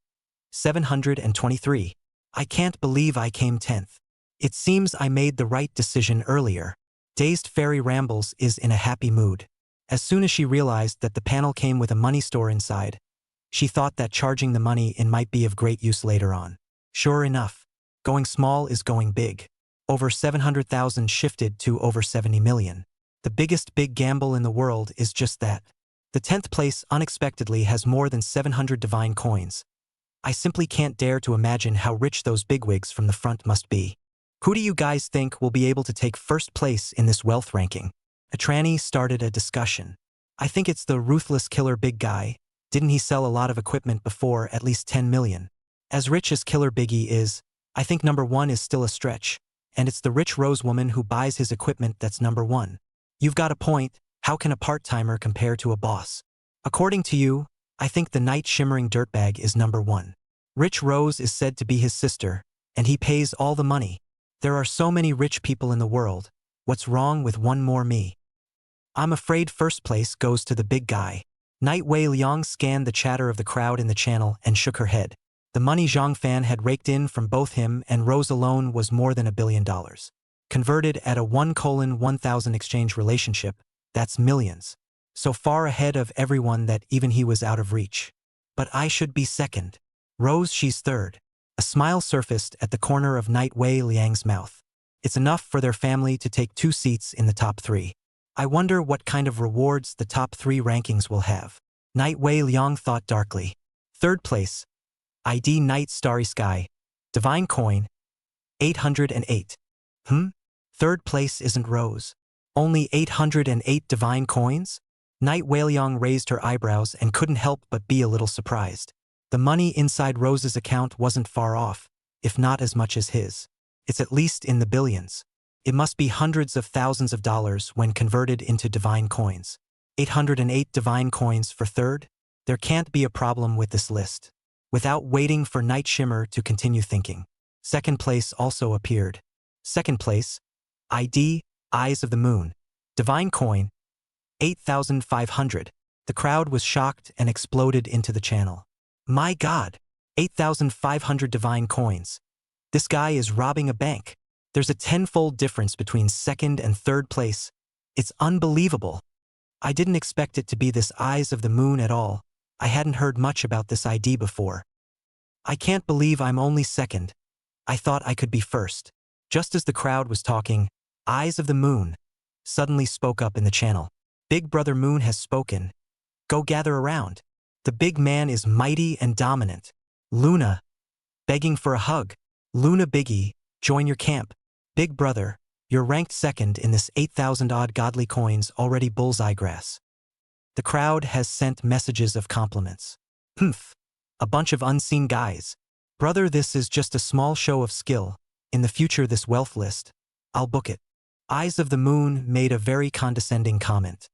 723. I can't believe I came 10th. It seems I made the right decision earlier. Dazed Fairy Rambles is in a happy mood. As soon as she realized that the panel came with a money store inside, she thought that charging the money in might be of great use later on. Sure enough, going small is going big. Over 700,000 shifted to over 70 million. The biggest big gamble in the world is just that. The 10th place unexpectedly has more than 700 divine coins. I simply can't dare to imagine how rich those bigwigs from the front must be. Who do you guys think will be able to take first place in this wealth ranking? A tranny started a discussion. I think it's the Ruthless killer big guy. Didn't he sell a lot of equipment before, at least 10 million? As rich as Killer Biggie is, I think number one is still a stretch, and it's the rich Rose woman who buys his equipment that's number one. You've got a point. How can a part-timer compare to a boss? According to you, I think the night shimmering dirtbag is number one. Rich Rose is said to be his sister, and he pays all the money. There are so many rich people in the world. What's wrong with one more me? I'm afraid first place goes to the big guy. Night Wei Liang scanned the chatter of the crowd in the channel and shook her head. The money Zhang Fan had raked in from both him and Rose alone was more than $1 billion. Converted at a 1:1000 exchange relationship, that's millions. So far ahead of everyone that even he was out of reach. But I should be second. Rose, she's third. A smile surfaced at the corner of Night Wei Liang's mouth. It's enough for their family to take 2 seats in the top 3. I wonder what kind of rewards the top 3 rankings will have. Night Wei Liang thought darkly. Third place. ID Night Starry Sky. Divine Coin. 808. Third place isn't Rose. Only 808 divine coins? Night Wei Liang raised her eyebrows and couldn't help but be a little surprised. The money inside Rose's account wasn't far off, if not as much as his. It's at least in the billions. It must be hundreds of thousands of dollars when converted into divine coins. 808 divine coins for third? There can't be a problem with this list. Without waiting for Night Shimmer to continue thinking, second place also appeared. Second place, ID, Eyes of the Moon. Divine Coin, 8,500. The crowd was shocked and exploded into the channel. My God, 8,500 divine coins. This guy is robbing a bank. There's a 10-fold difference between second and third place. It's unbelievable. I didn't expect it to be this Eyes of the Moon at all. I hadn't heard much about this ID before. I can't believe I'm only second. I thought I could be first. Just as the crowd was talking, Eyes of the Moon suddenly spoke up in the channel. Big Brother Moon has spoken. Go gather around. The big man is mighty and dominant. Luna, begging for a hug. Luna Biggie, join your camp. Big Brother, you're ranked second in this 8,000-odd godly coins already bullseye grass. The crowd has sent messages of compliments. A bunch of unseen guys. Brother, this is just a small show of skill. In the future, this wealth list, I'll book it. Eyes of the Moon made a very condescending comment.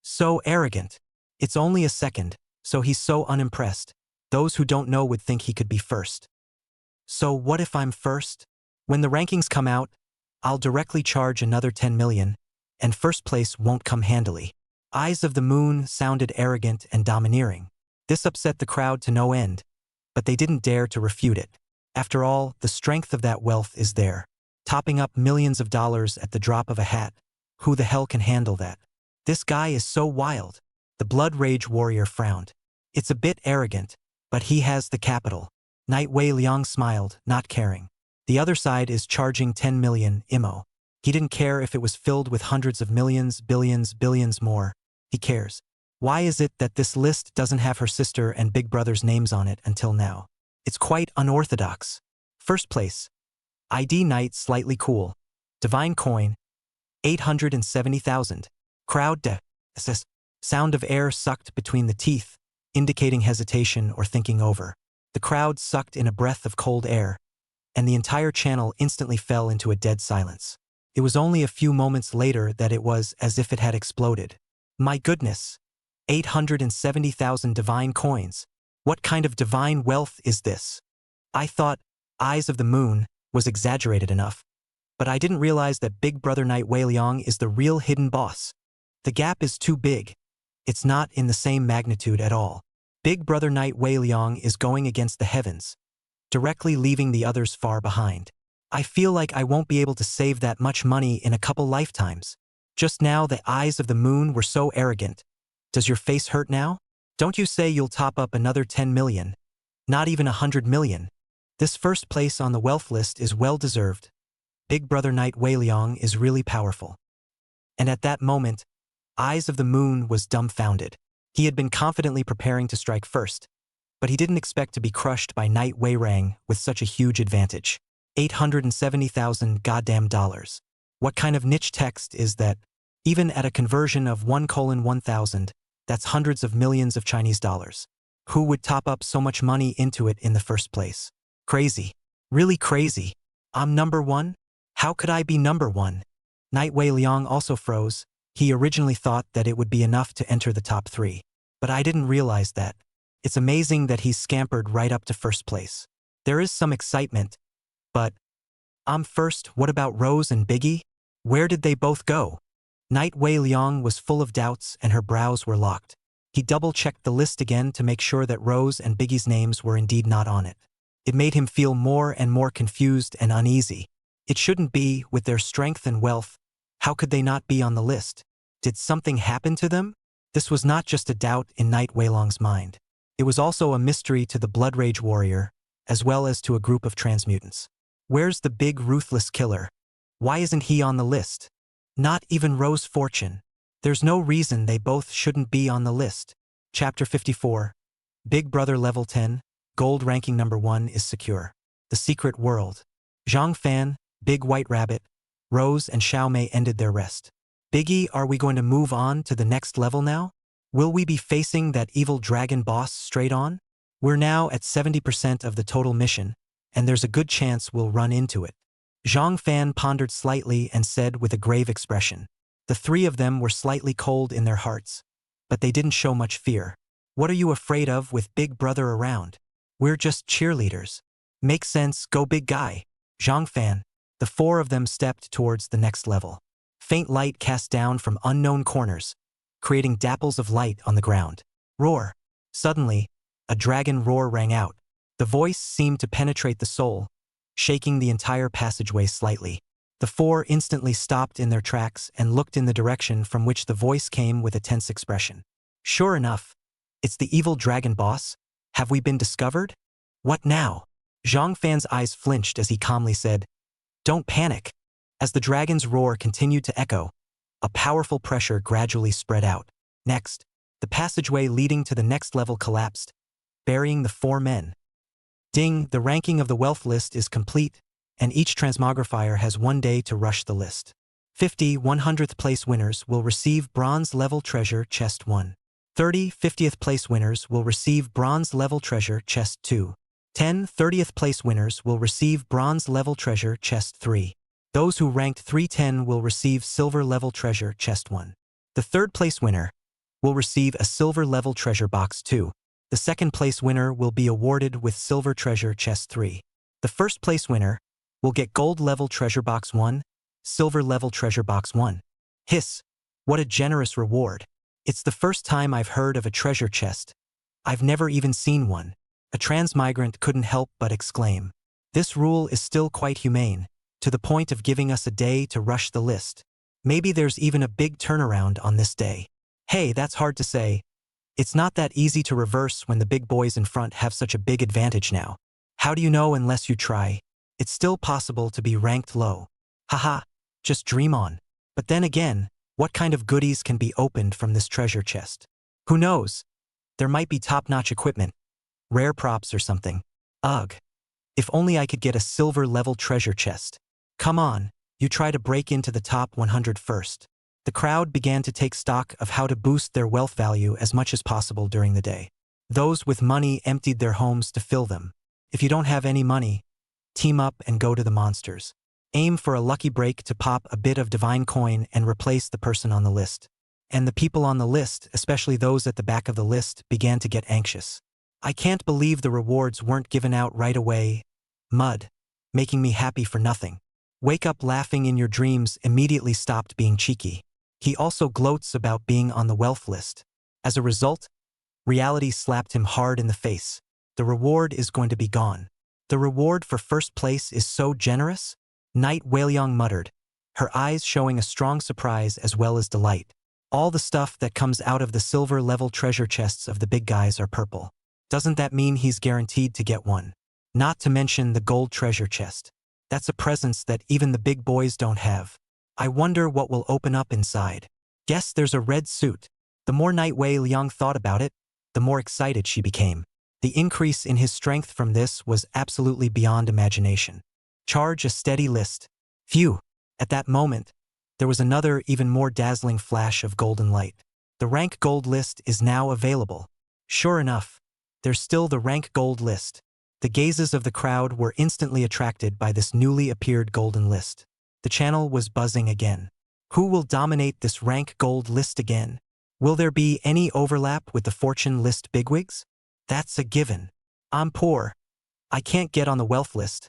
So arrogant. It's only a second, so he's so unimpressed. Those who don't know would think he could be first. So what if I'm first? When the rankings come out, I'll directly charge another 10 million, and first place won't come handily. Eyes of the Moon sounded arrogant and domineering. This upset the crowd to no end, but they didn't dare to refute it. After all, the strength of that wealth is there. Topping up millions of dollars at the drop of a hat. Who the hell can handle that? This guy is so wild. The Blood Rage warrior frowned. It's a bit arrogant, but he has the capital. Night Wei Liang smiled, not caring. The other side is charging 10 million, IMO. He didn't care if it was filled with hundreds of millions, billions more. He cares. Why is it that this list doesn't have her sister and Big Brother's names on it until now? It's quite unorthodox. First place. ID Night Slightly Cool. Divine Coin. 870,000. Crowd sound of air sucked between the teeth, indicating hesitation or thinking over. The crowd sucked in a breath of cold air, and the entire channel instantly fell into a dead silence. It was only a few moments later that it was as if it had exploded. My goodness. 870,000 divine coins. What kind of divine wealth is this? I thought Eyes of the Moon was exaggerated enough, but I didn't realize that Big Brother Knight Weiliang is the real hidden boss. The gap is too big. It's not in the same magnitude at all. Big Brother Knight Weiliang is going against the heavens, directly leaving the others far behind. I feel like I won't be able to save that much money in a couple lifetimes. Just now the Eyes of the Moon were so arrogant. Does your face hurt now? Don't you say you'll top up another 10 million? Not even 100 million. This first place on the wealth list is well-deserved. Big Brother Knight Weiliang is really powerful. And at that moment, Eyes of the Moon was dumbfounded. He had been confidently preparing to strike first, but he didn't expect to be crushed by Knight Weirang with such a huge advantage. 870,000 goddamn dollars. What kind of niche text is that? Even at a conversion of 1:1000, that's hundreds of millions of Chinese dollars. Who would top up so much money into it in the first place? Crazy. Really crazy. I'm number one? How could I be number one? Knight Weiliang also froze. He originally thought that it would be enough to enter the top 3. But I didn't realize that. It's amazing that he's scampered right up to first place. There is some excitement. But I'm first. What about Rose and Biggie? Where did they both go? Knight Weiliang was full of doubts and her brows were locked. He double-checked the list again to make sure that Rose and Biggie's names were indeed not on it. It made him feel more and more confused and uneasy. It shouldn't be, with their strength and wealth. How could they not be on the list? Did something happen to them? This was not just a doubt in Knight Weiliang's mind. It was also a mystery to the Blood Rage warrior, as well as to a group of transmutants. Where's the big ruthless killer? Why isn't he on the list? Not even Rose Fortune. There's no reason they both shouldn't be on the list. Chapter 54. Big Brother Level 10, Gold ranking number 1 is secure. The Secret World. Zhang Fan, Big White Rabbit, Rose and Xiao Mei ended their rest. Biggie, are we going to move on to the next level now? Will we be facing that evil dragon boss straight on? We're now at 70% of the total mission, and there's a good chance we'll run into it. Zhang Fan pondered slightly and said with a grave expression. The three of them were slightly cold in their hearts, but they didn't show much fear. What are you afraid of with Big Brother around? We're just cheerleaders. Makes sense, go big guy. Zhang Fan. The four of them stepped towards the next level. Faint light cast down from unknown corners, creating dapples of light on the ground. Roar. Suddenly, a dragon roar rang out. The voice seemed to penetrate the soul, shaking the entire passageway slightly. The four instantly stopped in their tracks and looked in the direction from which the voice came with a tense expression. Sure enough, it's the evil dragon boss. Have we been discovered? What now? Zhang Fan's eyes flinched as he calmly said, "Don't panic." As the dragon's roar continued to echo, a powerful pressure gradually spread out. Next, the passageway leading to the next level collapsed, burying the four men. Ding, the ranking of the wealth list is complete, and each transmogrifier has 1 day to rush the list. 50 100th place winners will receive bronze level treasure chest 1. 30 50th place winners will receive bronze level treasure chest 2. 10 30th place winners will receive bronze level treasure chest 3. Those who ranked 310 will receive silver level treasure chest 1. The third place winner will receive a silver level treasure box 2. The second place winner will be awarded with silver treasure chest 3. The first place winner will get gold level treasure box 1, silver level treasure box 1. Hiss, what a generous reward. It's the first time I've heard of a treasure chest. I've never even seen one. A transmigrant couldn't help but exclaim. This rule is still quite humane, to the point of giving us a day to rush the list. Maybe there's even a big turnaround on this day. Hey, that's hard to say. It's not that easy to reverse when the big boys in front have such a big advantage now. How do you know unless you try? It's still possible to be ranked low. Haha, just dream on. But then again, what kind of goodies can be opened from this treasure chest? Who knows? There might be top-notch equipment, rare props or something. Ugh. If only I could get a silver level treasure chest. Come on, you try to break into the top 100 first. The crowd began to take stock of how to boost their wealth value as much as possible during the day. Those with money emptied their homes to fill them. If you don't have any money, team up and go to the monsters. Aim for a lucky break to pop a bit of divine coin and replace the person on the list. and the people on the list, especially those at the back of the list, began to get anxious. I can't believe the rewards weren't given out right away. Mud, making me happy for nothing. Wake up laughing in your dreams immediately stopped being cheeky. He also gloats about being on the wealth list. As a result, reality slapped him hard in the face. The reward is going to be gone. The reward for first place is so generous? Night Whaleyong muttered, her eyes showing a strong surprise as well as delight. All the stuff that comes out of the silver-level treasure chests of the big guys are purple. Doesn't that mean he's guaranteed to get one? Not to mention the gold treasure chest. That's a presence that even the big boys don't have. I wonder what will open up inside. Guess there's a red suit. The more Night Whaleyong thought about it, the more excited she became. The increase in his strength from this was absolutely beyond imagination. Charge a steady list. Phew. At that moment, there was another even more dazzling flash of golden light. The rank gold list is now available. Sure enough, there's still the rank gold list. The gazes of the crowd were instantly attracted by this newly appeared golden list. The channel was buzzing again. Who will dominate this rank gold list again? Will there be any overlap with the fortune list bigwigs? That's a given. I'm poor. I can't get on the wealth list.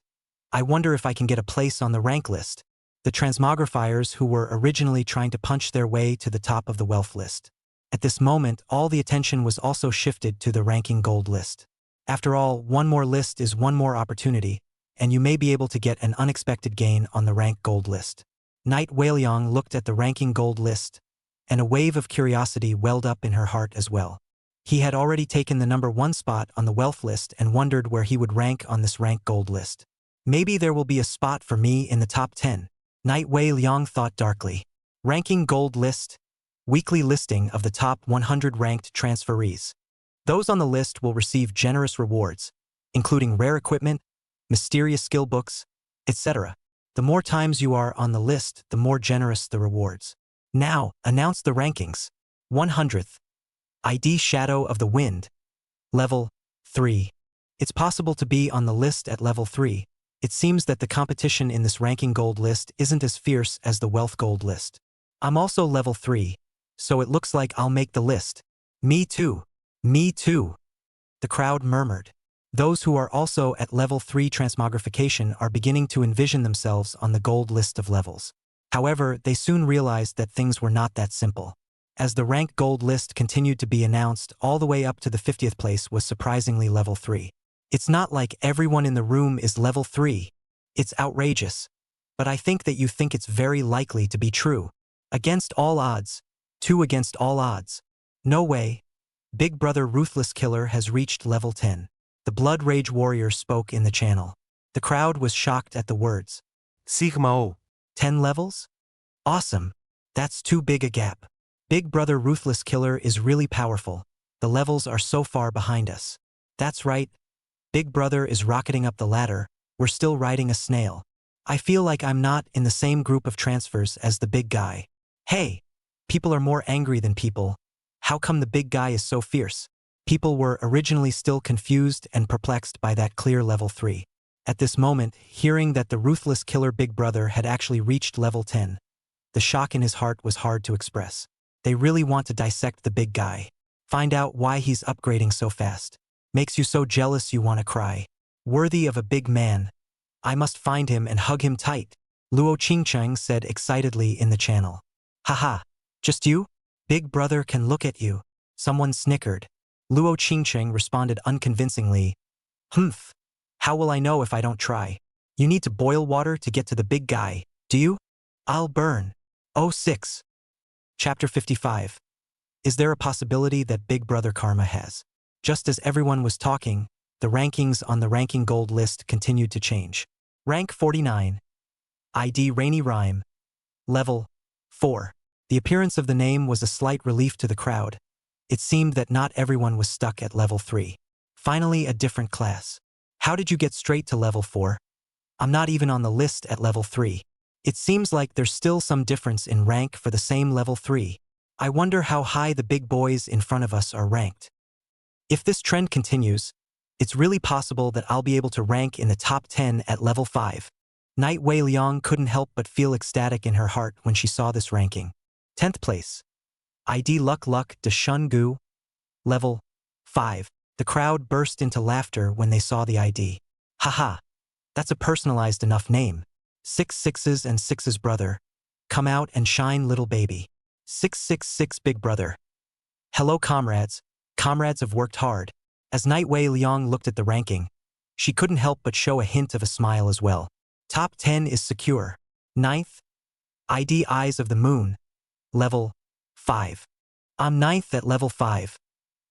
I wonder if I can get a place on the rank list. The transmogrifiers who were originally trying to punch their way to the top of the wealth list. At this moment, all the attention was also shifted to the ranking gold list. After all, one more list is one more opportunity, and you may be able to get an unexpected gain on the rank gold list. Night Whaleyong looked at the ranking gold list, and a wave of curiosity welled up in her heart as well. He had already taken the number 1 spot on the wealth list and wondered where he would rank on this rank gold list. Maybe there will be a spot for me in the top 10. Night Whaleyong thought darkly. Ranking gold list. Weekly listing of the top 100 ranked transferees. Those on the list will receive generous rewards, including rare equipment, mysterious skill books, etc. The more times you are on the list, the more generous the rewards. Now, announce the rankings. 100th. ID Shadow of the Wind. Level 3. It's possible to be on the list at level 3. It seems that the competition in this ranking gold list isn't as fierce as the wealth gold list. I'm also level 3, so it looks like I'll make the list. Me too. Me too. The crowd murmured. Those who are also at level 3 transmogrification are beginning to envision themselves on the gold list of levels. However, they soon realized that things were not that simple. As the rank gold list continued to be announced, all the way up to the 50th place was surprisingly level 3. It's not like everyone in the room is level 3. It's outrageous. But I think that you think it's very likely to be true. Against all odds. 2 against all odds. No way. Big Brother Ruthless Killer has reached level 10. The Blood Rage Warrior spoke in the channel. The crowd was shocked at the words. Sigma O. 10 levels? Awesome. That's too big a gap. Big Brother Ruthless Killer is really powerful. The levels are so far behind us. That's right. Big Brother is rocketing up the ladder. We're still riding a snail. I feel like I'm not in the same group of transfers as the big guy. Hey, people are more angry than people. How come the big guy is so fierce? People were originally still confused and perplexed by that clear level 3. At this moment, hearing that the Ruthless Killer Big Brother had actually reached level 10, the shock in his heart was hard to express. They really want to dissect the big guy. Find out why he's upgrading so fast. Makes you so jealous you want to cry. Worthy of a big man. I must find him and hug him tight, Luo Qingcheng said excitedly in the channel. Haha, just you? Big Brother can look at you. Someone snickered. Luo Qingcheng responded unconvincingly. Humph. How will I know if I don't try? You need to boil water to get to the big guy, do you? I'll burn. Oh 6. Chapter 55. Is there a possibility that Big Brother Karma has? Just as everyone was talking, the rankings on the ranking gold list continued to change. Rank 49. ID Rainy Rhyme. Level 4. The appearance of the name was a slight relief to the crowd. It seemed that not everyone was stuck at level 3. Finally, a different class. How did you get straight to level 4? I'm not even on the list at level 3. It seems like there's still some difference in rank for the same level 3. I wonder how high the big boys in front of us are ranked. If this trend continues, it's really possible that I'll be able to rank in the top 10 at level 5. Night Whaleyong couldn't help but feel ecstatic in her heart when she saw this ranking. 10th place. ID Luck Luck de Shun Gu. Level 5. The crowd burst into laughter when they saw the ID. Haha. That's a personalized enough name. 6 sixes and 6's brother. Come out and shine, little baby. 666 big brother. Hello comrades. Comrades have worked hard. As Night Wei Liang looked at the ranking, she couldn't help but show a hint of a smile as well. Top 10 is secure. 9th. ID Eyes of the Moon. Level 5. I'm 9th at level 5.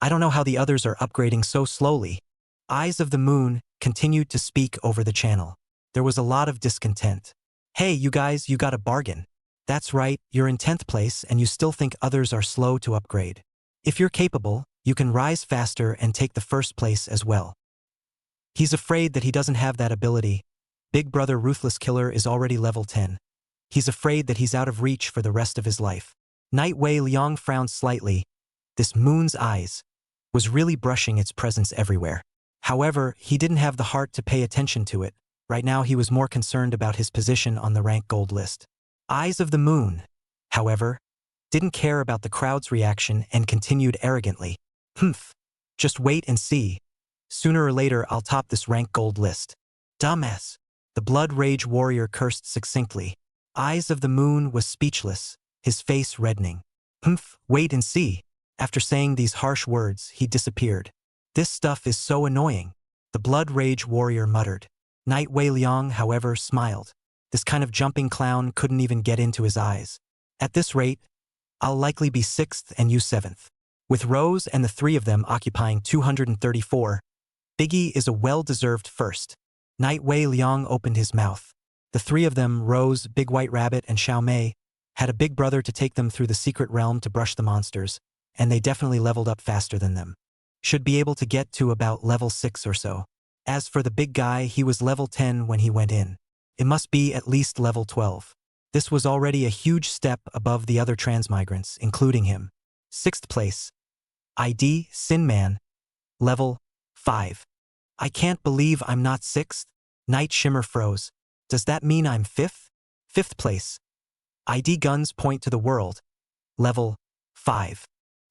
I don't know how the others are upgrading so slowly. Eyes of the Moon continued to speak over the channel. There was a lot of discontent. Hey, you guys, you got a bargain. That's right, you're in 10th place and you still think others are slow to upgrade. If you're capable, you can rise faster and take the first place as well. He's afraid that he doesn't have that ability. Big brother Ruthless Killer is already level 10. He's afraid that he's out of reach for the rest of his life. Night Wei Liang frowned slightly. This moon's eyes was really brushing its presence everywhere. However, he didn't have the heart to pay attention to it. Right now he was more concerned about his position on the rank gold list. Eyes of the Moon, however, didn't care about the crowd's reaction and continued arrogantly. Humph. Just wait and see. Sooner or later I'll top this rank gold list. Dumbass. The Blood Rage warrior cursed succinctly. Eyes of the Moon was speechless, his face reddening. Humph, wait and see. After saying these harsh words, he disappeared. This stuff is so annoying, the Blood Rage warrior muttered. Night Wei Liang, however, smiled. This kind of jumping clown couldn't even get into his eyes. At this rate, I'll likely be 6th and you 7th. With Rose and the 3 of them occupying 234, Biggie is a well-deserved first. Night Wei Liang opened his mouth. The 3 of them, Rose, Big White Rabbit, and Xiao Mei, had a big brother to take them through the secret realm to brush the monsters, and they definitely leveled up faster than them. Should be able to get to about level 6 or so. As for the big guy, he was level 10 when he went in. It must be at least level 12. This was already a huge step above the other transmigrants, including him. 6th place. ID Sin Man. Level 5. I can't believe I'm not 6th. Night Shimmer froze. Does that mean I'm 5th? 5th place. ID Guns Point to the World. Level 5.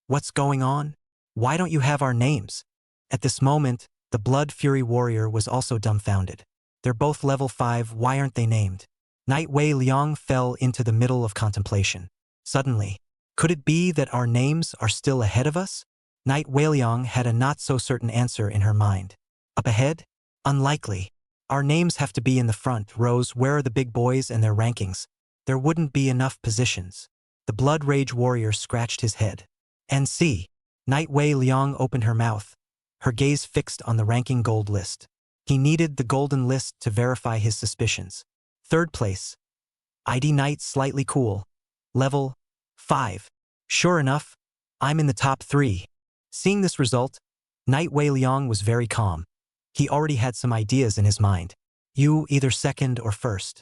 What's going on? Why don't you have our names? At this moment, the Blood Fury warrior was also dumbfounded. They're both level 5, why aren't they named? Night Wei Liang fell into the middle of contemplation. Suddenly, could it be that our names are still ahead of us? Night Wei Liang had a not-so-certain answer in her mind. Up ahead? Unlikely. Our names have to be in the front. Rose, where are the big boys and their rankings? There wouldn't be enough positions. The Blood Rage warrior scratched his head. And see. Night Wei Liang opened her mouth, her gaze fixed on the ranking gold list. He needed the golden list to verify his suspicions. 3rd place. ID Knight Slightly Cool. Level 5. Sure enough, I'm in the top 3. Seeing this result, Night Wei Liang was very calm. He already had some ideas in his mind. You either 2nd or 1st.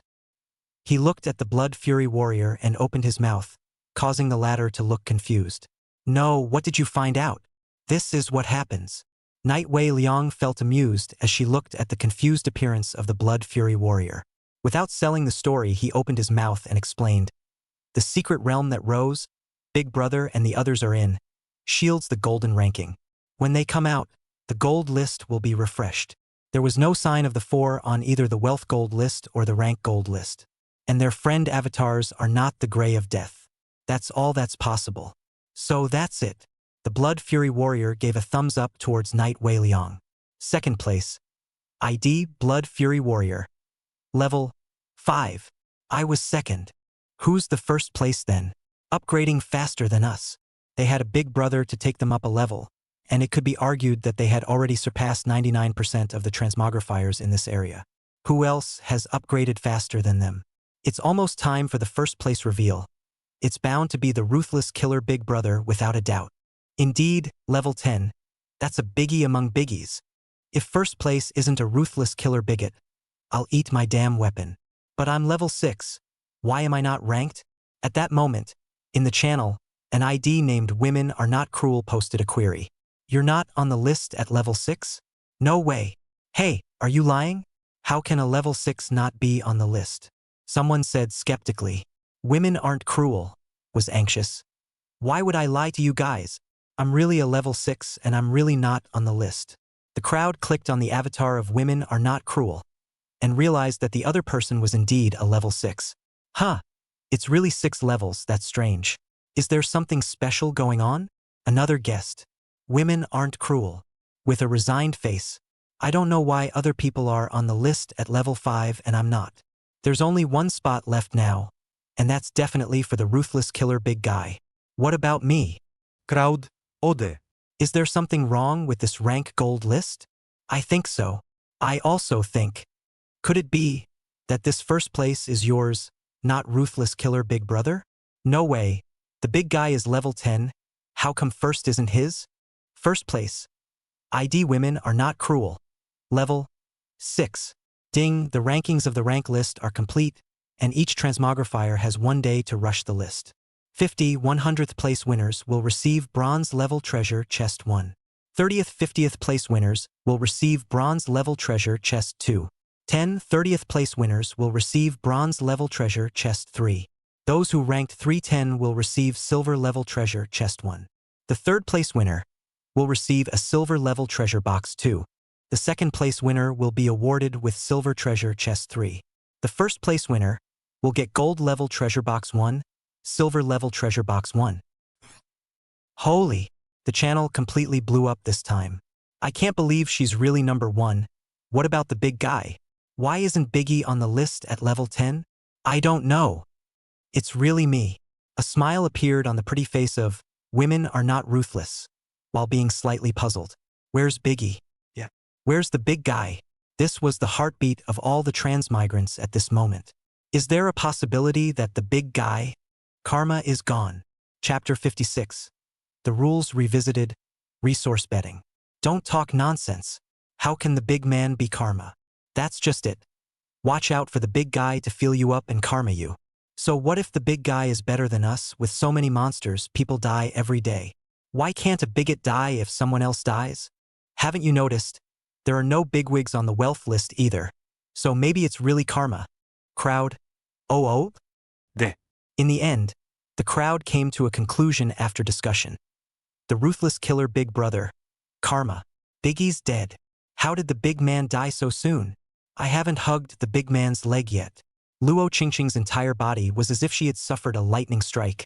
He looked at the Blood Fury warrior and opened his mouth, causing the latter to look confused. No, what did you find out? This is what happens. Night Wei Liang felt amused as she looked at the confused appearance of the Blood Fury warrior. Without selling the story, he opened his mouth and explained. The secret realm that Rose, Big Brother, and the others are in shields the golden ranking. When they come out, the gold list will be refreshed. There was no sign of the 4 on either the wealth gold list or the rank gold list. And their friend avatars are not the Gray of Death. That's all that's possible. So that's it. The Blood Fury warrior gave a thumbs up towards Night Wei Liang. 2nd place. ID Blood Fury warrior. Level 5. I was 2nd. Who's the 1st place then? Upgrading faster than us. They had a big brother to take them up a level, and it could be argued that they had already surpassed 99% of the transmogrifiers in this area. Who else has upgraded faster than them? It's almost time for the 1st place reveal. It's bound to be the Ruthless Killer Big Brother without a doubt. Indeed, level 10. That's a biggie among biggies. If 1st place isn't a Ruthless Killer Bigot, I'll eat my damn weapon. But I'm level 6. Why am I not ranked? At that moment, in the channel, an ID named Women Are Not Cruel posted a query. You're not on the list at level 6? No way. Hey, are you lying? How can a level 6 not be on the list? Someone said skeptically. Women aren't cruel. Was anxious. Why would I lie to you guys? I'm really a level 6 and I'm really not on the list. The crowd clicked on the avatar of women are not cruel and realized that the other person was indeed a level 6. Huh. It's really 6 levels, that's strange. Is there something special going on? Another guest. Women aren't cruel. With a resigned face. I don't know why other people are on the list at level 5 and I'm not. There's only one spot left now, and that's definitely for the ruthless killer big guy. What about me? Crowd, ode. Is there something wrong with this rank gold list? I think so. I also think. Could it be that this first place is yours, not ruthless killer big brother? No way. The big guy is level 10. How come first isn't his? First place. ID women are not cruel. Level 6. Ding, the rankings of the rank list are complete, and each transmogrifier has 1 day to rush the list. 50 100th place winners will receive bronze level treasure chest 1. 30th 50th place winners will receive bronze level treasure chest 2. 10 30th place winners will receive bronze level treasure chest 3. Those who ranked 310 will receive silver level treasure chest 1. The third place winner will receive a silver level treasure box 2. The second place winner will be awarded with silver treasure chest 3. The first place winner will get gold level treasure box 1, silver level treasure box 1. Holy, the channel completely blew up this time. I can't believe she's really number 1. What about the big guy? Why isn't Biggie on the list at level 10? I don't know. It's really me. A smile appeared on the pretty face of women are not ruthless, while being slightly puzzled. Where's Biggie? Yeah. Where's the big guy? This was the heartbeat of all the trans migrants at this moment. Is there a possibility that the big guy? Karma is gone. Chapter 56. The rules revisited. Resource betting. Don't talk nonsense. How can the big man be karma? That's just it. Watch out for the big guy to feel you up and karma you. So what if the big guy is better than us? With so many monsters, people die every day. Why can't a bigot die if someone else dies? Haven't you noticed? There are no bigwigs on the wealth list either. So maybe it's really karma. Crowd. Oh. De. In the end, the crowd came to a conclusion after discussion. The ruthless killer big brother. Karma. Biggie's dead. How did the big man die so soon? I haven't hugged the big man's leg yet. Luo Qingqing's entire body was as if she had suffered a lightning strike,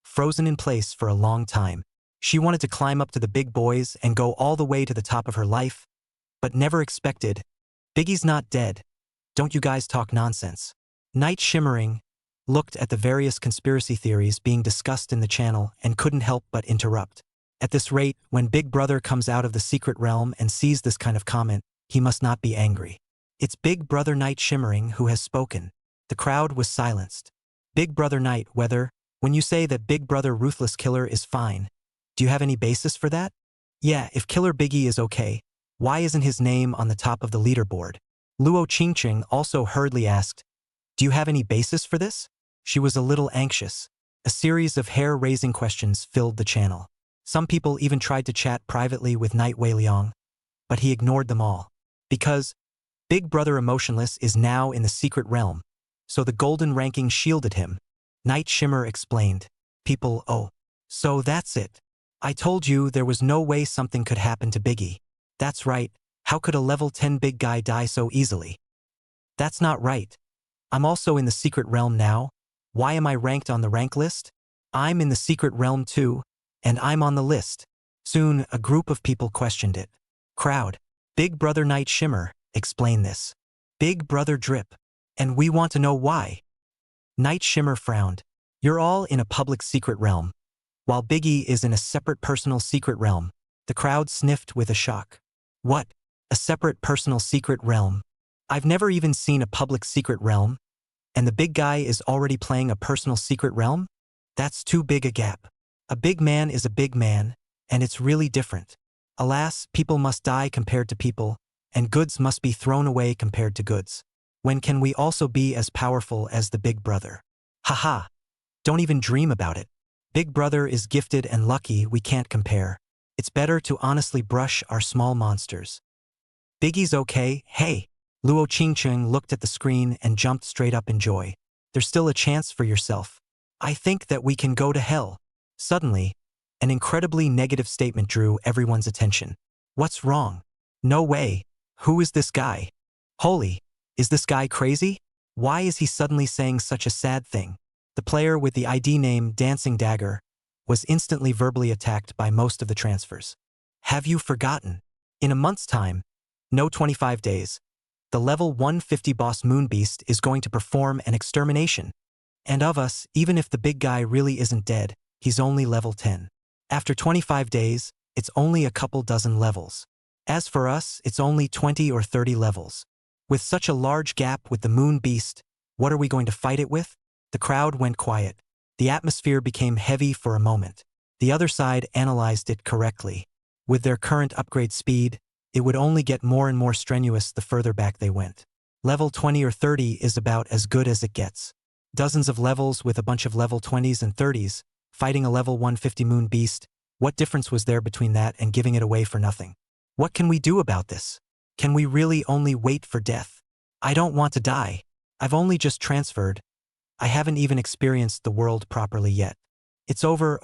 frozen in place for a long time. She wanted to climb up to the big boys and go all the way to the top of her life, but never expected. Biggie's not dead. Don't you guys talk nonsense. Night Shimmering looked at the various conspiracy theories being discussed in the channel and couldn't help but interrupt. At this rate, when Big Brother comes out of the secret realm and sees this kind of comment, he must not be angry. It's Big Brother Night Shimmering who has spoken. The crowd was silenced. Big Brother Night, when you say that Big Brother Ruthless Killer is fine, do you have any basis for that? Yeah, if Killer Biggie is okay, why isn't his name on the top of the leaderboard? Luo Qingqing also hurriedly asked, do you have any basis for this? She was a little anxious. A series of hair-raising questions filled the channel. Some people even tried to chat privately with Night Weiliang, but he ignored them all. Because Big Brother Emotionless is now in the secret realm, so the golden ranking shielded him. Night Shimmer explained. People, oh. So that's it. I told you there was no way something could happen to Biggie. That's right. How could a level 10 big guy die so easily? That's not right. I'm also in the secret realm now. Why am I ranked on the rank list? I'm in the secret realm too, and I'm on the list. Soon, a group of people questioned it. Crowd. Big Brother Night Shimmer, explain this. Big Brother Drip. And we want to know why. Night Shimmer frowned. You're all in a public secret realm, while Biggie is in a separate personal secret realm. The crowd sniffed with a shock. What? A separate personal secret realm? I've never even seen a public secret realm, and the big guy is already playing a personal secret realm? That's too big a gap. A big man is a big man, and it's really different. Alas, people must die compared to people, and goods must be thrown away compared to goods. When can we also be as powerful as the Big Brother? Haha. Don't even dream about it. Big Brother is gifted and lucky, we can't compare. It's better to honestly brush our small monsters. Biggie's okay, hey. Luo Qingqing looked at the screen and jumped straight up in joy. There's still a chance for yourself. I think that we can go to hell. Suddenly, an incredibly negative statement drew everyone's attention. What's wrong? No way. Who is this guy? Holy, is this guy crazy? Why is he suddenly saying such a sad thing? The player with the ID name Dancing Dagger was instantly verbally attacked by most of the transfers. Have you forgotten? In a month's time, no 25 days, the level 150 boss Moonbeast is going to perform an extermination. And of us, even if the big guy really isn't dead, he's only level 10. After 25 days, it's only a couple dozen levels. As for us, it's only 20 or 30 levels. With such a large gap with the Moon Beast, what are we going to fight it with? The crowd went quiet. The atmosphere became heavy for a moment. The other side analyzed it correctly. With their current upgrade speed, it would only get more and more strenuous the further back they went. Level 20 or 30 is about as good as it gets. Dozens of levels with a bunch of level 20s and 30s, fighting a level 150 Moon Beast. What difference was there between that and giving it away for nothing? What can we do about this? Can we really only wait for death? I don't want to die. I've only just transferred. I haven't even experienced the world properly yet. It's over,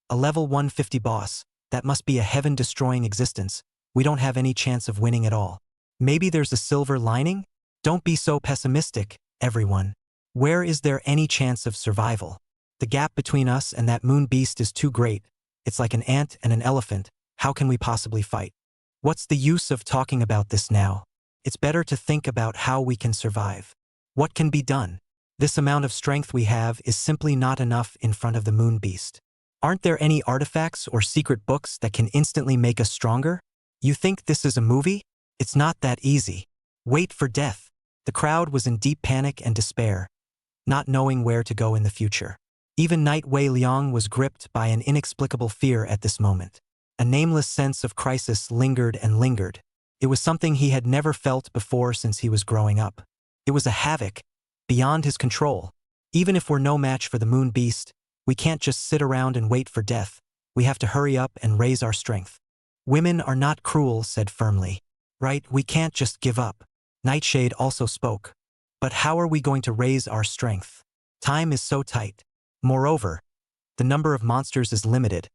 a level 150 boss. That must be a heaven-destroying existence. We don't have any chance of winning at all. Maybe there's a silver lining? Don't be so pessimistic, everyone. Where is there any chance of survival? The gap between us and that Moon Beast is too great. It's like an ant and an elephant. How can we possibly fight? What's the use of talking about this now? It's better to think about how we can survive. What can be done? This amount of strength we have is simply not enough in front of the Moon Beast. Aren't there any artifacts or secret books that can instantly make us stronger? You think this is a movie? It's not that easy. Wait for death. The crowd was in deep panic and despair, not knowing where to go in the future. Even Knight Wei Liang was gripped by an inexplicable fear at this moment. A nameless sense of crisis lingered and lingered. It was something he had never felt before since he was growing up. It was a havoc, beyond his control. Even if we're no match for the Moon Beast, we can't just sit around and wait for death. We have to hurry up and raise our strength. Women are not cruel, said firmly. Right, we can't just give up. Nightshade also spoke. But how are we going to raise our strength? Time is so tight. Moreover, the number of monsters is limited,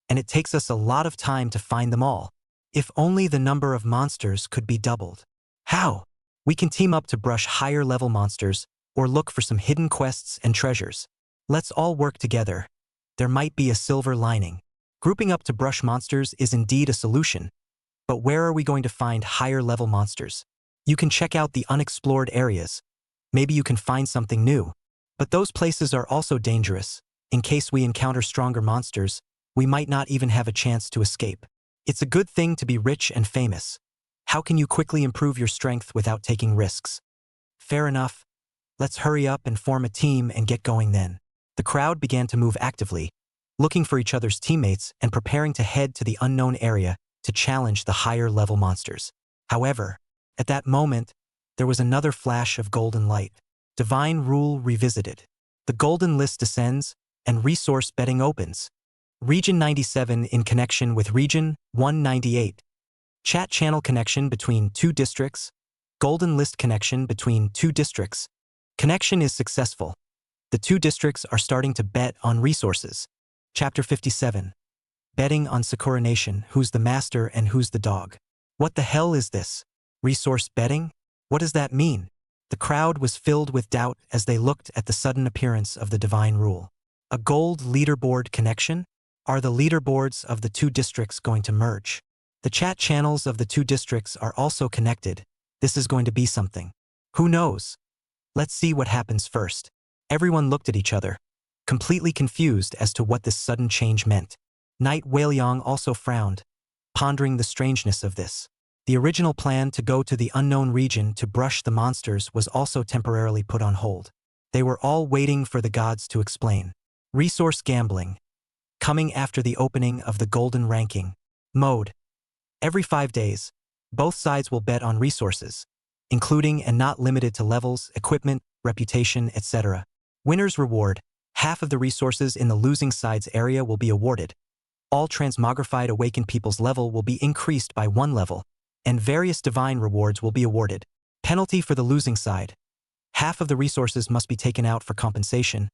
and it takes us a lot of time to find them all. If only the number of monsters could be doubled. How? We can team up to brush higher level monsters or look for some hidden quests and treasures. Let's all work together. There might be a silver lining. Grouping up to brush monsters is indeed a solution. But where are we going to find higher level monsters? You can check out the unexplored areas. Maybe you can find something new. But those places are also dangerous. In case we encounter stronger monsters, we might not even have a chance to escape. It's a good thing to be rich and famous. How can you quickly improve your strength without taking risks? Fair enough. Let's hurry up and form a team and get going then. The crowd began to move actively, looking for each other's teammates and preparing to head to the unknown area to challenge the higher level monsters. However, at that moment, there was another flash of golden light. Divine Rule revisited. The golden list descends, and resource betting opens. Region 97 in connection with Region 198. Chat channel connection between two districts. Golden list connection between two districts. Connection is successful. The two districts are starting to bet on resources. Chapter 57. Betting on Sakura Nation, who's the master and who's the dog. What the hell is this? Resource betting? What does that mean? The crowd was filled with doubt as they looked at the sudden appearance of the Divine Rule. A gold leaderboard connection? Are the leaderboards of the two districts going to merge? The chat channels of the two districts are also connected. This is going to be something. Who knows? Let's see what happens first. Everyone looked at each other, completely confused as to what this sudden change meant. Knight Weiliang also frowned, pondering the strangeness of this. The original plan to go to the unknown region to brush the monsters was also temporarily put on hold. They were all waiting for the gods to explain. Resource gambling. Coming after the opening of the golden ranking mode. Every 5 days, both sides will bet on resources, including and not limited to levels, equipment, reputation, etc. Winner's reward. Half of the resources in the losing side's area will be awarded. All transmogrified awakened people's level will be increased by 1 level, and various divine rewards will be awarded. Penalty for the losing side. Half of the resources must be taken out for compensation,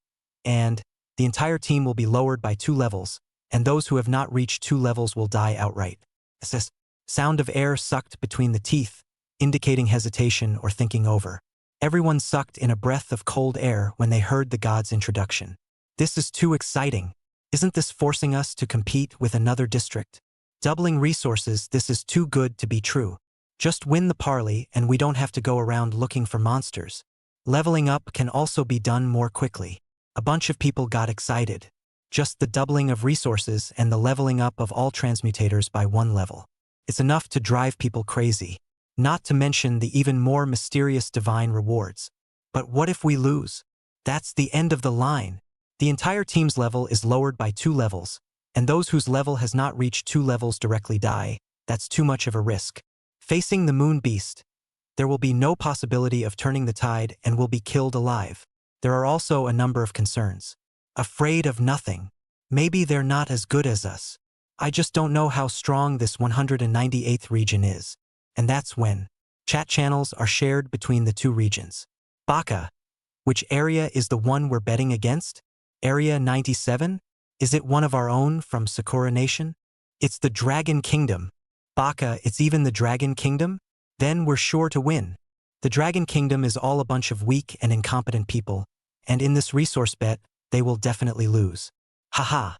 and the entire team will be lowered by 2 levels, and those who have not reached 2 levels will die outright. This sound of air sucked between the teeth, indicating hesitation or thinking over. Everyone sucked in a breath of cold air when they heard the god's introduction. This is too exciting. Isn't this forcing us to compete with another district? Doubling resources, this is too good to be true. Just win the parley and we don't have to go around looking for monsters. Leveling up can also be done more quickly. A bunch of people got excited. Just the doubling of resources and the leveling up of all transmutators by 1 level. It's enough to drive people crazy. Not to mention the even more mysterious divine rewards. But what if we lose? That's the end of the line. The entire team's level is lowered by 2 levels, and those whose level has not reached 2 levels directly die. That's too much of a risk. Facing the moon beast, there will be no possibility of turning the tide and will be killed alive. There are also a number of concerns. Afraid of nothing. Maybe they're not as good as us. I just don't know how strong this 198th region is. And that's when chat channels are shared between the 2 regions. Baka. Which area is the one we're betting against? Area 97? Is it one of our own from Sakura Nation? It's the Dragon Kingdom. Baka, it's even the Dragon Kingdom? Then we're sure to win. The Dragon Kingdom is all a bunch of weak and incompetent people, and in this resource bet, they will definitely lose. Haha.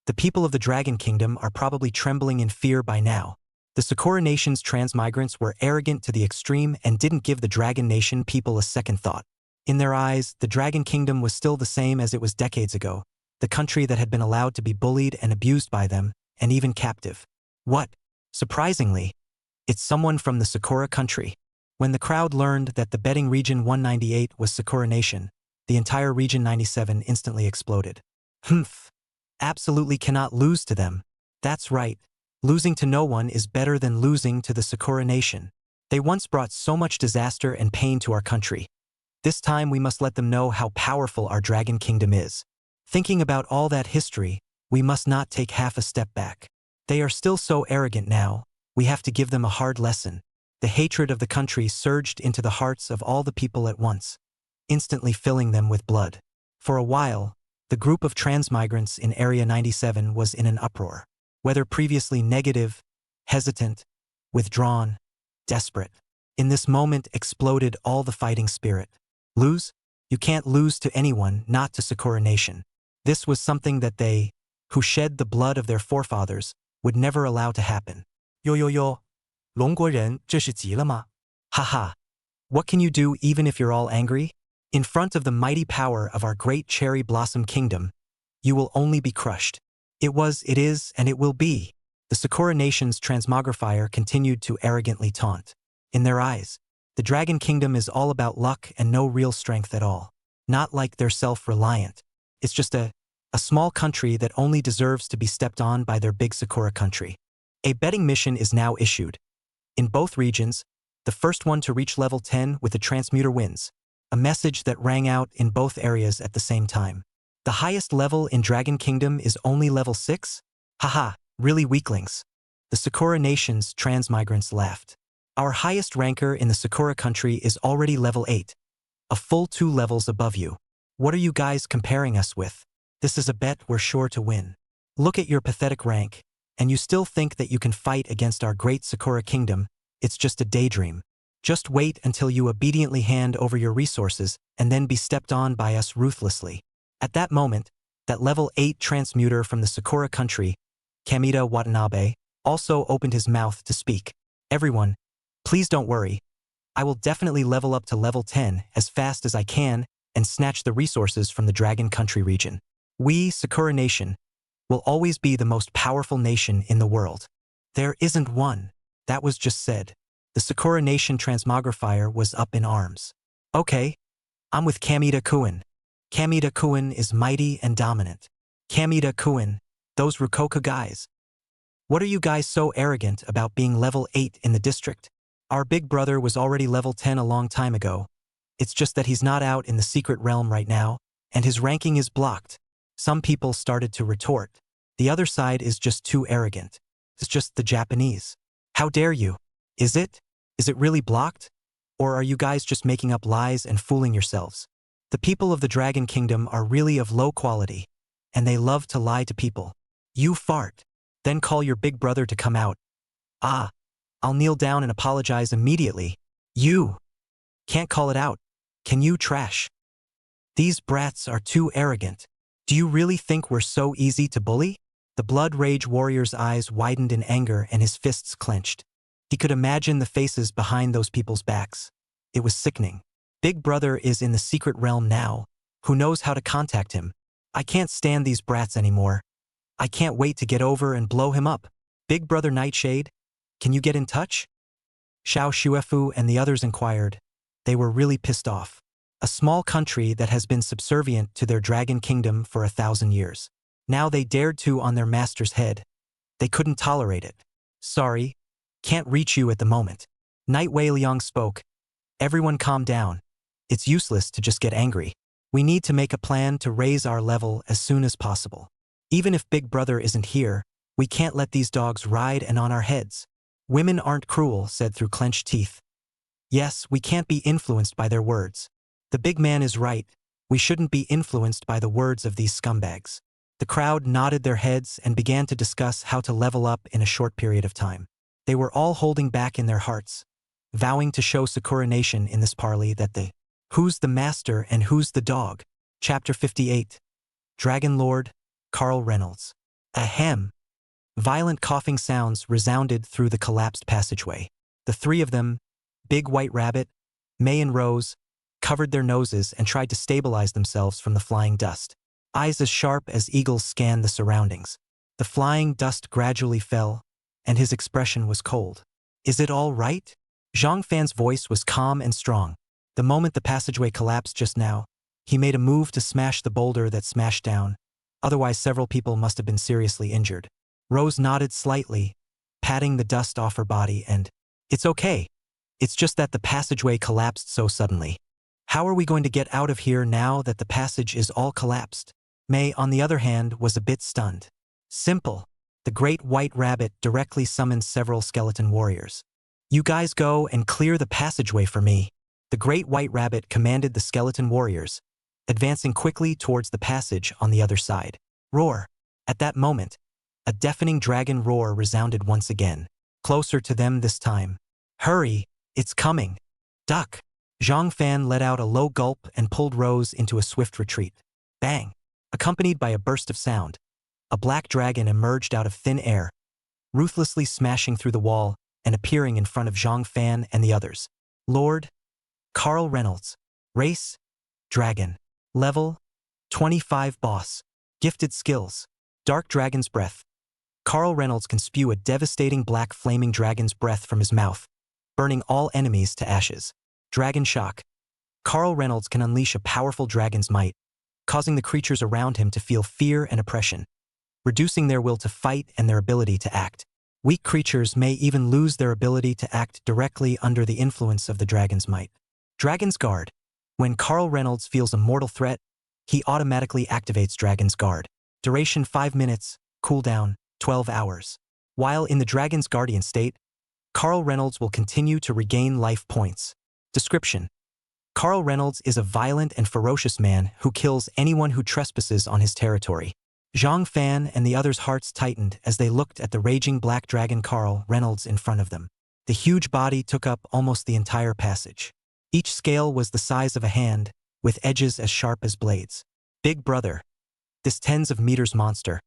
The people of the Dragon Kingdom are probably trembling in fear by now. The Sakura Nation's transmigrants were arrogant to the extreme and didn't give the Dragon Nation people a second thought. In their eyes, the Dragon Kingdom was still the same as it was decades ago, the country that had been allowed to be bullied and abused by them, and even captive. What? Surprisingly, it's someone from the Sakura country. When the crowd learned that the betting region 198 was Sakura Nation, the entire region 97 instantly exploded. Humph. Absolutely cannot lose to them. That's right. Losing to no one is better than losing to the Sakura Nation. They once brought so much disaster and pain to our country. This time we must let them know how powerful our Dragon Kingdom is. Thinking about all that history, we must not take half a step back. They are still so arrogant now, we have to give them a hard lesson. The hatred of the country surged into the hearts of all the people at once, instantly filling them with blood. For a while, the group of transmigrants in Area 97 was in an uproar. Whether previously negative, hesitant, withdrawn, desperate. In this moment exploded all the fighting spirit. Lose? You can't lose to anyone, not to Sakura Nation. This was something that they, who shed the blood of their forefathers, would never allow to happen. Yo, 龙国人这是急了吗？ Haha. What can you do even if you're all angry? In front of the mighty power of our great cherry blossom kingdom, you will only be crushed. It was, it is, and it will be. The Sakura Nation's transmogrifier continued to arrogantly taunt. In their eyes, the Dragon Kingdom is all about luck and no real strength at all. Not like they're self-reliant. It's just a small country that only deserves to be stepped on by their big Sakura country. A betting mission is now issued. In both regions, the first one to reach level 10 with the transmuter wins. A message that rang out in both areas at the same time. The highest level in Dragon Kingdom is only level 6? Haha, really weaklings. The Sakura Nation's transmigrants laughed. Our highest ranker in the Sakura country is already level 8. A full 2 levels above you. What are you guys comparing us with? This is a bet we're sure to win. Look at your pathetic rank, and you still think that you can fight against our great Sakura Kingdom. It's just a daydream. Just wait until you obediently hand over your resources and then be stepped on by us ruthlessly. At that moment, that level 8 transmuter from the Sakura country, Kamita Watanabe, also opened his mouth to speak. Everyone, please don't worry. I will definitely level up to level 10 as fast as I can and snatch the resources from the Dragon Country region. We, Sakura Nation, will always be the most powerful nation in the world. There isn't one. That was just said. The Sakura Nation transmogrifier was up in arms. Okay, I'm with Kamita-kun. Kamita-kun is mighty and dominant. Kamita-kun, those Rukoka guys. What are you guys so arrogant about being level 8 in the district? Our big brother was already level 10 a long time ago. It's just that he's not out in the secret realm right now, and his ranking is blocked. Some people started to retort. The other side is just too arrogant. It's just the Japanese. How dare you? Is it? Is it really blocked? Or are you guys just making up lies and fooling yourselves? The people of the Dragon Kingdom are really of low quality. and they love to lie to people. You fart. Then call your big brother to come out. Ah, I'll kneel down and apologize immediately. You can't call it out. Can you, trash? These brats are too arrogant. Do you really think we're so easy to bully? The blood rage warrior's eyes widened in anger and his fists clenched. He could imagine the faces behind those people's backs. It was sickening. Big brother is in the secret realm now. Who knows how to contact him? I can't stand these brats anymore. I can't wait to get over and blow him up. Big brother Nightshade, can you get in touch? Xiao Shuefu and the others inquired. They were really pissed off. A small country that has been subservient to their dragon kingdom for 1,000 years. Now they dared to on their master's head. They couldn't tolerate it. Sorry, can't reach you at the moment. Night Wei Liang spoke. Everyone calm down. It's useless to just get angry. We need to make a plan to raise our level as soon as possible. Even if Big Brother isn't here, we can't let these dogs ride and on our heads. Women aren't cruel, said through clenched teeth. Yes, we can't be influenced by their words. The big man is right. We shouldn't be influenced by the words of these scumbags. The crowd nodded their heads and began to discuss how to level up in a short period of time. They were all holding back in their hearts, vowing to show Sakura Nation in this parley that who's the master and who's the dog? Chapter 58. Dragon Lord, Carl Reynolds. Ahem. Violent coughing sounds resounded through the collapsed passageway. The three of them, Big White Rabbit, May and Rose, covered their noses and tried to stabilize themselves from the flying dust. Eyes as sharp as eagles scanned the surroundings. The flying dust gradually fell, and his expression was cold. Is it all right? Zhang Fan's voice was calm and strong. The moment the passageway collapsed just now, he made a move to smash the boulder that smashed down. Otherwise, several people must have been seriously injured. Rose nodded slightly, patting the dust off her body, and, it's okay. It's just that the passageway collapsed so suddenly. How are we going to get out of here now that the passage is all collapsed? May, on the other hand, was a bit stunned. Simple. The great white rabbit directly summoned several skeleton warriors. You guys go and clear the passageway for me. The great white rabbit commanded the skeleton warriors, advancing quickly towards the passage on the other side. Roar. At that moment, a deafening dragon roar resounded once again, closer to them this time. Hurry, it's coming. Duck. Zhang Fan let out a low gulp and pulled Rose into a swift retreat. Bang. Accompanied by a burst of sound, a black dragon emerged out of thin air, ruthlessly smashing through the wall and appearing in front of Zhang Fan and the others. Lord Carl Reynolds. Race Dragon. Level 25 Boss. Gifted skills. Dark Dragon's Breath. Carl Reynolds can spew a devastating black flaming dragon's breath from his mouth, burning all enemies to ashes. Dragon Shock. Carl Reynolds can unleash a powerful dragon's might, causing the creatures around him to feel fear and oppression, reducing their will to fight and their ability to act. Weak creatures may even lose their ability to act directly under the influence of the dragon's might. Dragon's Guard. When Carl Reynolds feels a mortal threat, he automatically activates Dragon's Guard. Duration 5 minutes, cooldown 12 hours. While in the Dragon's Guardian state, Carl Reynolds will continue to regain life points. Description. Carl Reynolds is a violent and ferocious man who kills anyone who trespasses on his territory. Zhang Fan and the others' hearts tightened as they looked at the raging black dragon Carl Reynolds in front of them. The huge body took up almost the entire passage. Each scale was the size of a hand, with edges as sharp as blades. Big brother. This tens of meters monster.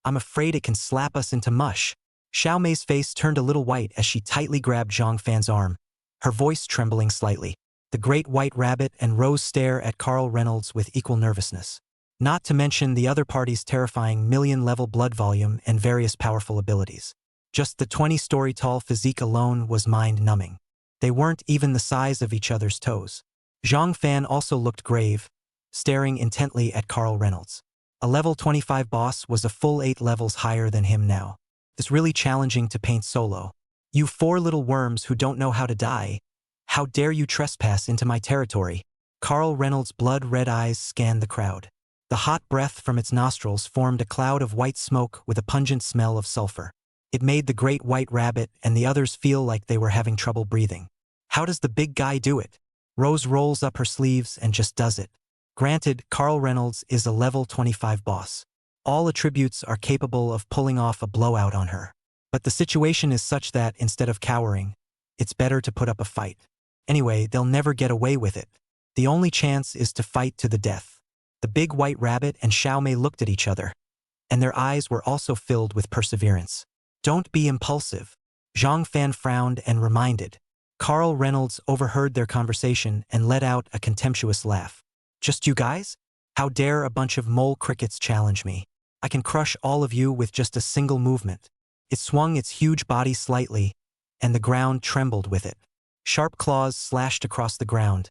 I'm afraid it can slap us into mush. Xiao Mei's face turned a little white as she tightly grabbed Zhang Fan's arm, her voice trembling slightly. The great white rabbit and Rose stare at Carl Reynolds with equal nervousness. Not to mention the other party's terrifying million-level blood volume and various powerful abilities. Just the 20-story-tall physique alone was mind-numbing. They weren't even the size of each other's toes. Zhang Fan also looked grave, staring intently at Carl Reynolds. A level 25 boss was a full 8 levels higher than him now. It's really challenging to paint solo. You 4 little worms who don't know how to die. How dare you trespass into my territory? Carl Reynolds' blood-red eyes scanned the crowd. The hot breath from its nostrils formed a cloud of white smoke with a pungent smell of sulfur. It made the great white rabbit and the others feel like they were having trouble breathing. How does the big guy do it? Rose rolls up her sleeves and just does it. Granted, Carl Reynolds is a level 25 boss. All attributes are capable of pulling off a blowout on her. But the situation is such that, instead of cowering, it's better to put up a fight. Anyway, they'll never get away with it. The only chance is to fight to the death. The big white rabbit and Xiaomei looked at each other, and their eyes were also filled with perseverance. Don't be impulsive. Zhang Fan frowned and reminded. Carl Reynolds overheard their conversation and let out a contemptuous laugh. Just you guys? How dare a bunch of mole crickets challenge me? I can crush all of you with just a single movement. It swung its huge body slightly, and the ground trembled with it. Sharp claws slashed across the ground,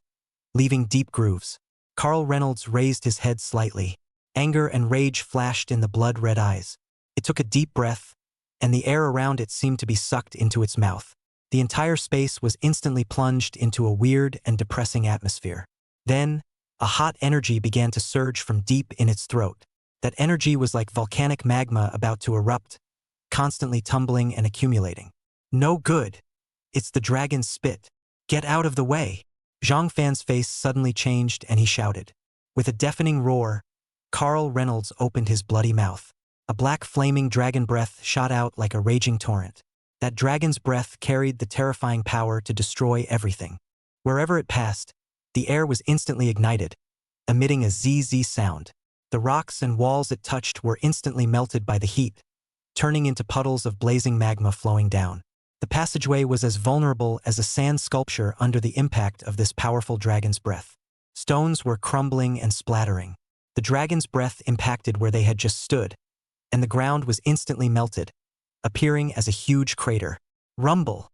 leaving deep grooves. Carl Reynolds raised his head slightly. Anger and rage flashed in the blood-red eyes. It took a deep breath, and the air around it seemed to be sucked into its mouth. The entire space was instantly plunged into a weird and depressing atmosphere. Then, a hot energy began to surge from deep in its throat. That energy was like volcanic magma about to erupt, constantly tumbling and accumulating. No good. It's the dragon's spit. Get out of the way. Zhang Fan's face suddenly changed and he shouted. With a deafening roar, Carl Reynolds opened his bloody mouth. A black flaming dragon breath shot out like a raging torrent. That dragon's breath carried the terrifying power to destroy everything. Wherever it passed, the air was instantly ignited, emitting a ZZ sound. The rocks and walls it touched were instantly melted by the heat, turning into puddles of blazing magma flowing down. The passageway was as vulnerable as a sand sculpture under the impact of this powerful dragon's breath. Stones were crumbling and splattering. The dragon's breath impacted where they had just stood, and the ground was instantly melted, appearing as a huge crater. Rumble!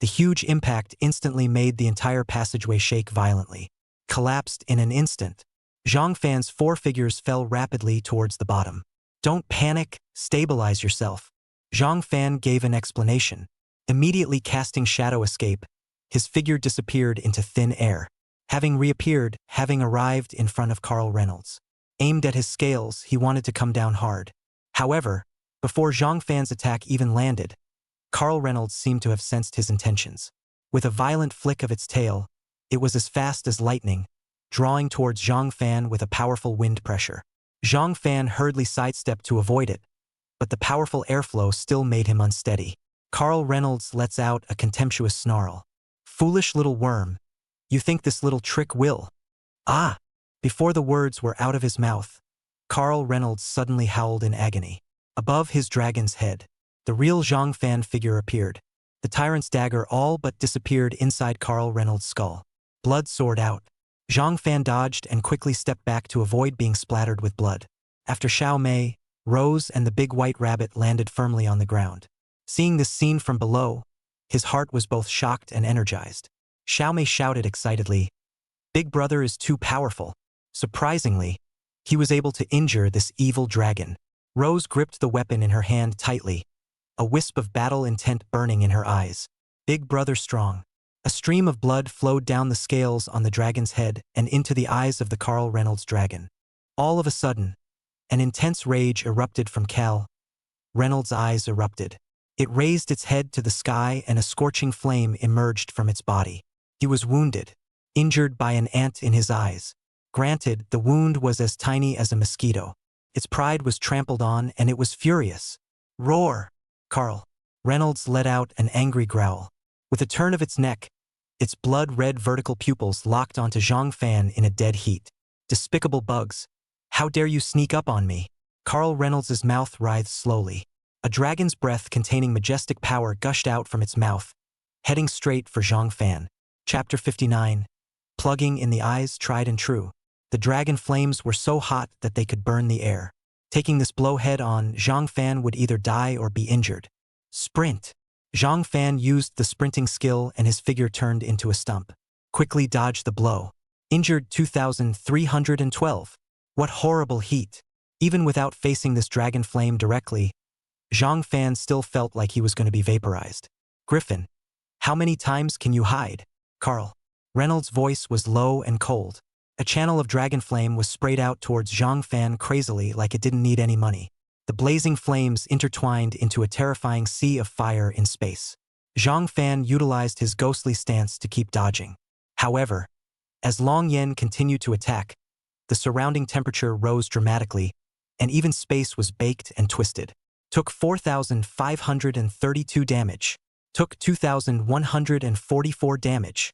The huge impact instantly made the entire passageway shake violently. Collapsed in an instant. Zhang Fan's four figures fell rapidly towards the bottom. Don't panic, stabilize yourself. Zhang Fan gave an explanation. Immediately casting Shadow Escape, his figure disappeared into thin air. Having reappeared, having arrived in front of Carl Reynolds. Aimed at his scales, he wanted to come down hard. However, before Zhang Fan's attack even landed, Carl Reynolds seemed to have sensed his intentions. With a violent flick of its tail, it was as fast as lightning, drawing towards Zhang Fan with a powerful wind pressure. Zhang Fan hurriedly sidestepped to avoid it, but the powerful airflow still made him unsteady. Carl Reynolds lets out a contemptuous snarl. Foolish little worm. You think this little trick will? Ah! Before the words were out of his mouth, Carl Reynolds suddenly howled in agony. Above his dragon's head, the real Zhang Fan figure appeared. The tyrant's dagger all but disappeared inside Carl Reynolds' skull. Blood soared out. Zhang Fan dodged and quickly stepped back to avoid being splattered with blood. After Xiaomei, Rose and the big white rabbit landed firmly on the ground. Seeing this scene from below, his heart was both shocked and energized. Xiaomei shouted excitedly, "Big brother is too powerful." Surprisingly, he was able to injure this evil dragon. Rose gripped the weapon in her hand tightly, a wisp of battle intent burning in her eyes. Big brother strong. A stream of blood flowed down the scales on the dragon's head and into the eyes of the Carl Reynolds dragon. All of a sudden, an intense rage erupted from Carl Reynolds' eyes erupted. It raised its head to the sky and a scorching flame emerged from its body. He was wounded, injured by an ant in his eyes. Granted, the wound was as tiny as a mosquito. Its pride was trampled on and it was furious. Roar! Carl Reynolds let out an angry growl. With a turn of its neck, its blood-red vertical pupils locked onto Zhang Fan in a dead heat. Despicable bugs. How dare you sneak up on me? Carl Reynolds' mouth writhed slowly. A dragon's breath containing majestic power gushed out from its mouth, heading straight for Zhang Fan. Chapter 59. Plugging in the eyes tried and true. The dragon flames were so hot that they could burn the air. Taking this blow head-on, Zhang Fan would either die or be injured. Sprint! Zhang Fan used the sprinting skill and his figure turned into a stump. Quickly dodged the blow. Injured 2,312. What horrible heat! Even without facing this dragon flame directly, Zhang Fan still felt like he was going to be vaporized. Griffin, how many times can you hide? Carl Reynolds' voice was low and cold. A channel of dragon flame was sprayed out towards Zhang Fan crazily like it didn't need any money. The blazing flames intertwined into a terrifying sea of fire in space. Zhang Fan utilized his ghostly stance to keep dodging. However, as Long Yen continued to attack, the surrounding temperature rose dramatically, and even space was baked and twisted. Took 4,532 damage. Took 2,144 damage.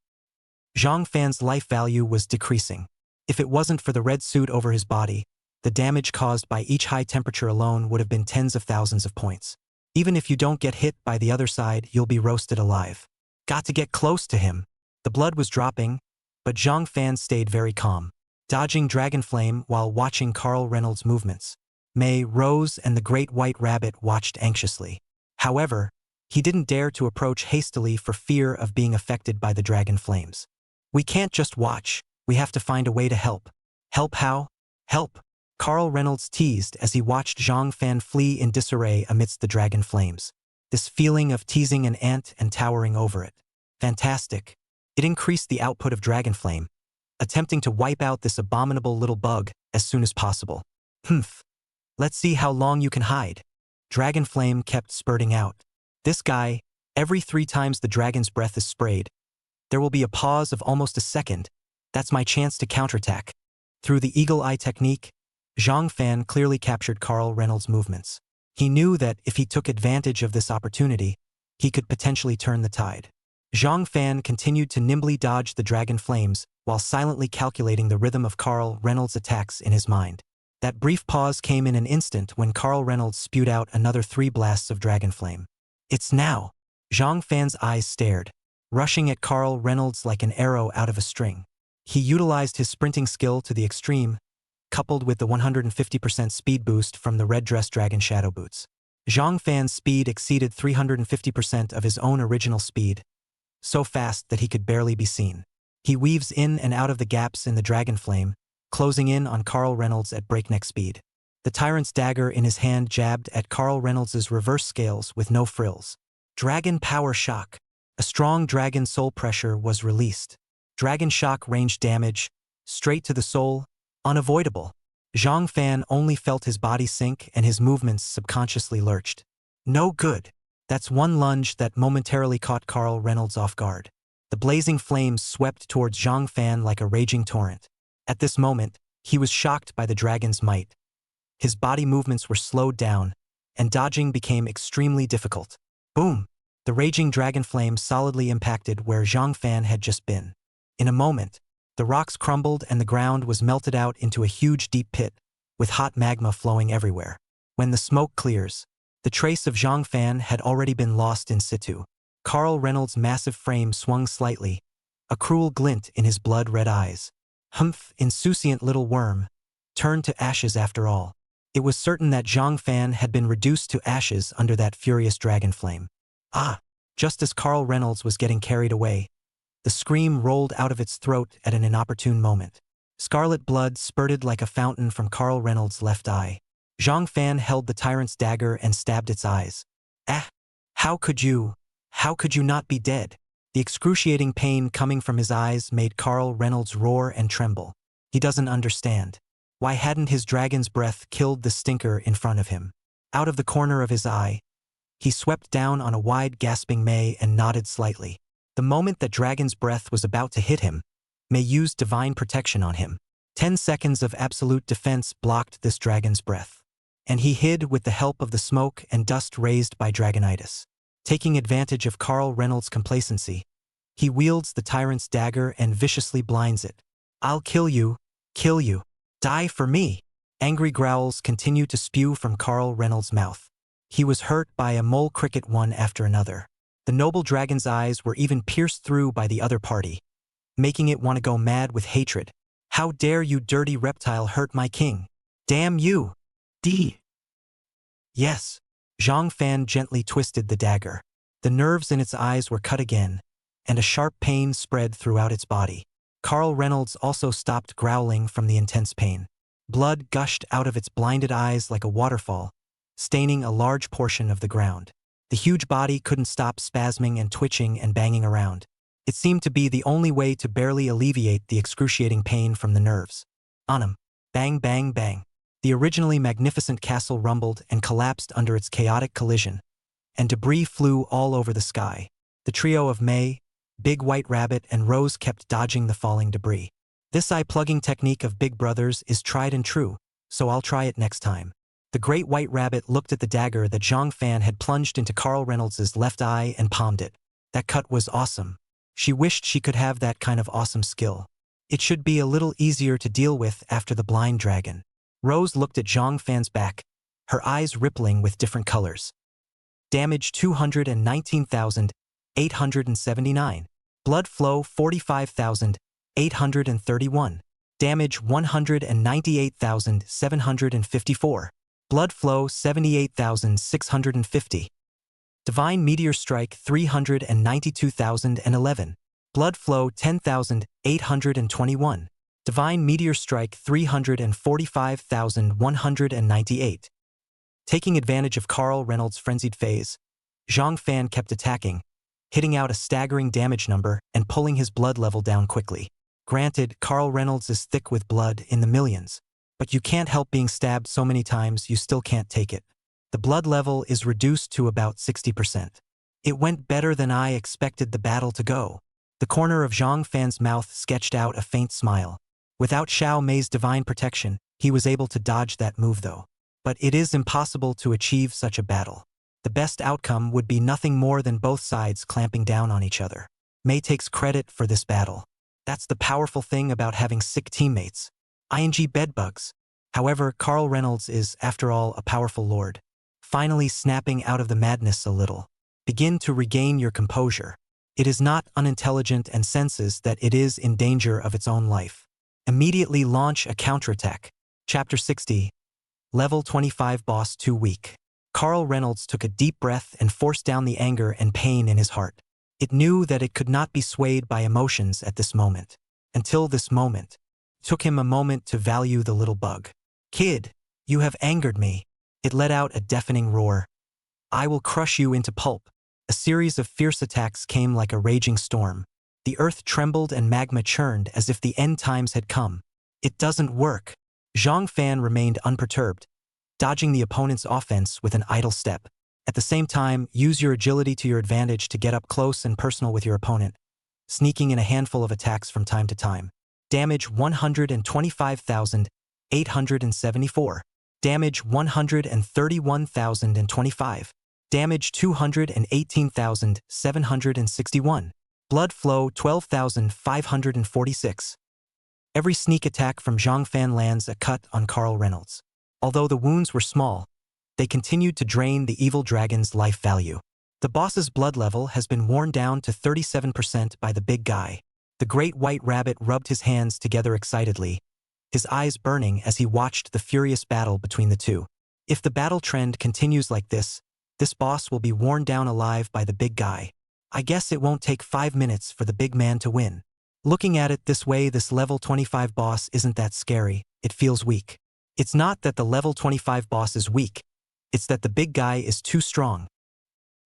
Zhang Fan's life value was decreasing. If it wasn't for the red suit over his body, the damage caused by each high temperature alone would have been tens of thousands of points. Even if you don't get hit by the other side, you'll be roasted alive. Got to get close to him. The blood was dropping, but Zhang Fan stayed very calm, dodging Dragon Flame while watching Carl Reynolds' movements. May, Rose, and the Great White Rabbit watched anxiously. However, he didn't dare to approach hastily for fear of being affected by the dragon flames. We can't just watch, we have to find a way to help. Help how? Help! Carl Reynolds teased as he watched Zhang Fan flee in disarray amidst the dragon flames. This feeling of teasing an ant and towering over it. Fantastic. It increased the output of dragon flame, attempting to wipe out this abominable little bug as soon as possible. Humph. Let's see how long you can hide. Dragon flame kept spurting out. This guy, every 3 times the dragon's breath is sprayed, there will be a pause of almost a second. That's my chance to counterattack. Through the eagle eye technique, Zhang Fan clearly captured Carl Reynolds' movements. He knew that if he took advantage of this opportunity, he could potentially turn the tide. Zhang Fan continued to nimbly dodge the dragon flames while silently calculating the rhythm of Carl Reynolds' attacks in his mind. That brief pause came in an instant when Carl Reynolds spewed out another 3 blasts of dragon flame. It's now! Zhang Fan's eyes stared, rushing at Carl Reynolds like an arrow out of a string. He utilized his sprinting skill to the extreme, coupled with the 150% speed boost from the red dress dragon shadow boots. Zhang Fan's speed exceeded 350% of his own original speed, so fast that he could barely be seen. He weaves in and out of the gaps in the dragon flame, closing in on Carl Reynolds at breakneck speed. The tyrant's dagger in his hand jabbed at Carl Reynolds' reverse scales with no frills. Dragon power shock. A strong dragon soul pressure was released. Dragon shock range damage, straight to the soul, unavoidable. Zhang Fan only felt his body sink and his movements subconsciously lurched. No good. That's one lunge that momentarily caught Carl Reynolds off guard. The blazing flames swept towards Zhang Fan like a raging torrent. At this moment, he was shocked by the dragon's might. His body movements were slowed down, and dodging became extremely difficult. Boom! The raging dragon flame solidly impacted where Zhang Fan had just been. In a moment, the rocks crumbled and the ground was melted out into a huge deep pit, with hot magma flowing everywhere. When the smoke clears, the trace of Zhang Fan had already been lost in situ. Carl Reynolds' massive frame swung slightly, a cruel glint in his blood-red eyes. Humph, insouciant little worm, turned to ashes after all. It was certain that Zhang Fan had been reduced to ashes under that furious dragon flame. Ah! Just as Carl Reynolds was getting carried away, the scream rolled out of its throat at an inopportune moment. Scarlet blood spurted like a fountain from Carl Reynolds' left eye. Zhang Fan held the tyrant's dagger and stabbed its eyes. Ah! How could you not be dead? The excruciating pain coming from his eyes made Carl Reynolds roar and tremble. He doesn't understand. Why hadn't his dragon's breath killed the stinker in front of him? Out of the corner of his eye, he swept down on a wide gasping May and nodded slightly. The moment that dragon's breath was about to hit him, May used divine protection on him. 10 seconds of absolute defense blocked this dragon's breath, and he hid with the help of the smoke and dust raised by dragonitis. Taking advantage of Carl Reynolds' complacency, he wields the tyrant's dagger and viciously blinds it. I'll kill you, die for me. Angry growls continued to spew from Carl Reynolds' mouth. He was hurt by a mole cricket one after another. The noble dragon's eyes were even pierced through by the other party, making it want to go mad with hatred. How dare you dirty reptile hurt my king? Damn you! Yes. Zhang Fan gently twisted the dagger. The nerves in its eyes were cut again, and a sharp pain spread throughout its body. Carl Reynolds also stopped growling from the intense pain. Blood gushed out of its blinded eyes like a waterfall, staining a large portion of the ground. The huge body couldn't stop spasming and twitching and banging around. It seemed to be the only way to barely alleviate the excruciating pain from the nerves. On him. Bang, bang, bang. The originally magnificent castle rumbled and collapsed under its chaotic collision, and debris flew all over the sky. The trio of May, Big White Rabbit, and Rose kept dodging the falling debris. This eye-plugging technique of Big Brothers is tried and true, so I'll try it next time. The great white rabbit looked at the dagger that Zhang Fan had plunged into Carl Reynolds's left eye and palmed it. That cut was awesome. She wished she could have that kind of awesome skill. It should be a little easier to deal with after the blind dragon. Rose looked at Zhang Fan's back, her eyes rippling with different colors. Damage 219,879. Blood flow 45,831. Damage 198,754. Blood flow 78,650. Divine Meteor Strike 392,011. Blood flow 10,821. Divine Meteor Strike 345,198. Taking advantage of Carl Reynolds' frenzied phase, Zhang Fan kept attacking, hitting out a staggering damage number and pulling his blood level down quickly. Granted, Carl Reynolds is thick with blood in the millions, but you can't help being stabbed so many times you still can't take it. The blood level is reduced to about 60%. It went better than I expected the battle to go. The corner of Zhang Fan's mouth sketched out a faint smile. Without Xiao Mei's divine protection, he was able to dodge that move though. But it is impossible to achieve such a battle. The best outcome would be nothing more than both sides clamping down on each other. Mei takes credit for this battle. That's the powerful thing about having sick teammates. Bedbugs. However, Carl Reynolds is, after all, a powerful lord. Finally snapping out of the madness a little. Begin to regain your composure. It is not unintelligent and senses that it is in danger of its own life. Immediately launch a counterattack. Chapter 60. Level 25 Boss Too Weak. Carl Reynolds took a deep breath and forced down the anger and pain in his heart. It knew that it could not be swayed by emotions at this moment. Until this moment. It took him a moment to value the little bug. Kid, you have angered me. It let out a deafening roar. I will crush you into pulp. A series of fierce attacks came like a raging storm. The earth trembled and magma churned as if the end times had come. It doesn't work. Zhang Fan remained unperturbed, dodging the opponent's offense with an idle step. At the same time, use your agility to your advantage to get up close and personal with your opponent, sneaking in a handful of attacks from time to time. Damage 125,874. Damage 131,025. Damage 218,761. Blood flow 12,546. Every sneak attack from Zhang Fan lands a cut on Carl Reynolds. Although the wounds were small, they continued to drain the evil dragon's life value. The boss's blood level has been worn down to 37% by the big guy. The great white rabbit rubbed his hands together excitedly, his eyes burning as he watched the furious battle between the two. If the battle trend continues like this boss will be worn down alive by the big guy. I guess it won't take 5 minutes for the big man to win. Looking at it this way, this level 25 boss isn't that scary, it feels weak. It's not that the level 25 boss is weak, it's that the big guy is too strong.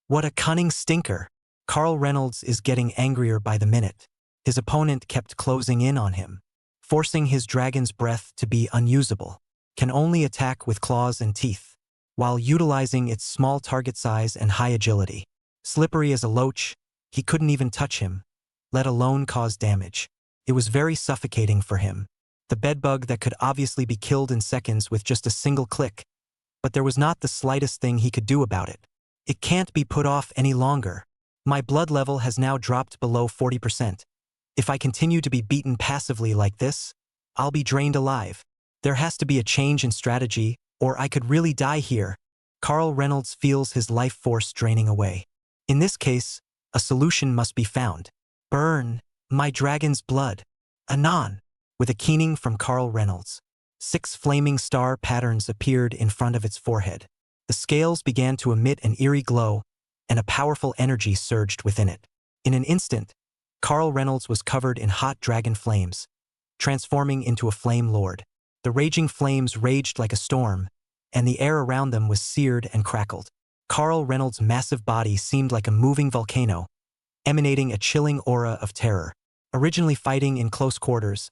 What a cunning stinker! Carl Reynolds is getting angrier by the minute. His opponent kept closing in on him, forcing his dragon's breath to be unusable. Can only attack with claws and teeth, while utilizing its small target size and high agility. Slippery as a loach, he couldn't even touch him, let alone cause damage. It was very suffocating for him. The bedbug that could obviously be killed in seconds with just a single click, but there was not the slightest thing he could do about it. It can't be put off any longer. My blood level has now dropped below 40%. If I continue to be beaten passively like this, I'll be drained alive. There has to be a change in strategy, or I could really die here. Carl Reynolds feels his life force draining away. In this case, a solution must be found. Burn my dragon's blood. Anon. With a keening from Carl Reynolds, 6 flaming star patterns appeared in front of its forehead. The scales began to emit an eerie glow, and a powerful energy surged within it. In an instant, Carl Reynolds was covered in hot dragon flames, transforming into a flame lord. The raging flames raged like a storm, and the air around them was seared and crackled. Carl Reynolds' massive body seemed like a moving volcano, emanating a chilling aura of terror. Originally fighting in close quarters,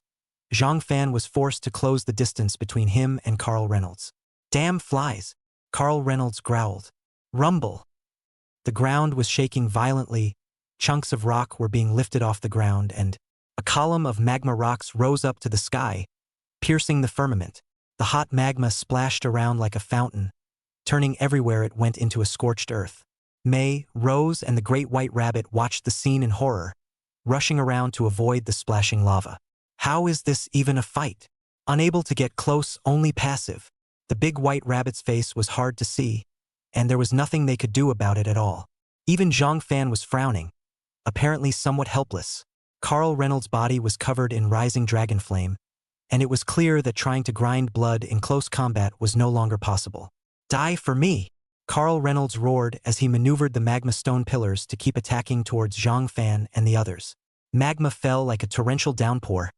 Zhang Fan was forced to close the distance between him and Carl Reynolds. Damn flies! Carl Reynolds growled. Rumble! The ground was shaking violently, chunks of rock were being lifted off the ground, and a column of magma rocks rose up to the sky, piercing the firmament. The hot magma splashed around like a fountain, turning everywhere it went into a scorched earth. May, Rose, and the great white rabbit watched the scene in horror, rushing around to avoid the splashing lava. How is this even a fight? Unable to get close, only passive. The big white rabbit's face was hard to see, and there was nothing they could do about it at all. Even Zhang Fan was frowning, apparently somewhat helpless. Carl Reynolds' body was covered in rising dragon flame, and it was clear that trying to grind blood in close combat was no longer possible. Die for me! Carl Reynolds roared as he maneuvered the magma stone pillars to keep attacking towards Zhang Fan and the others. Magma fell like a torrential downpour,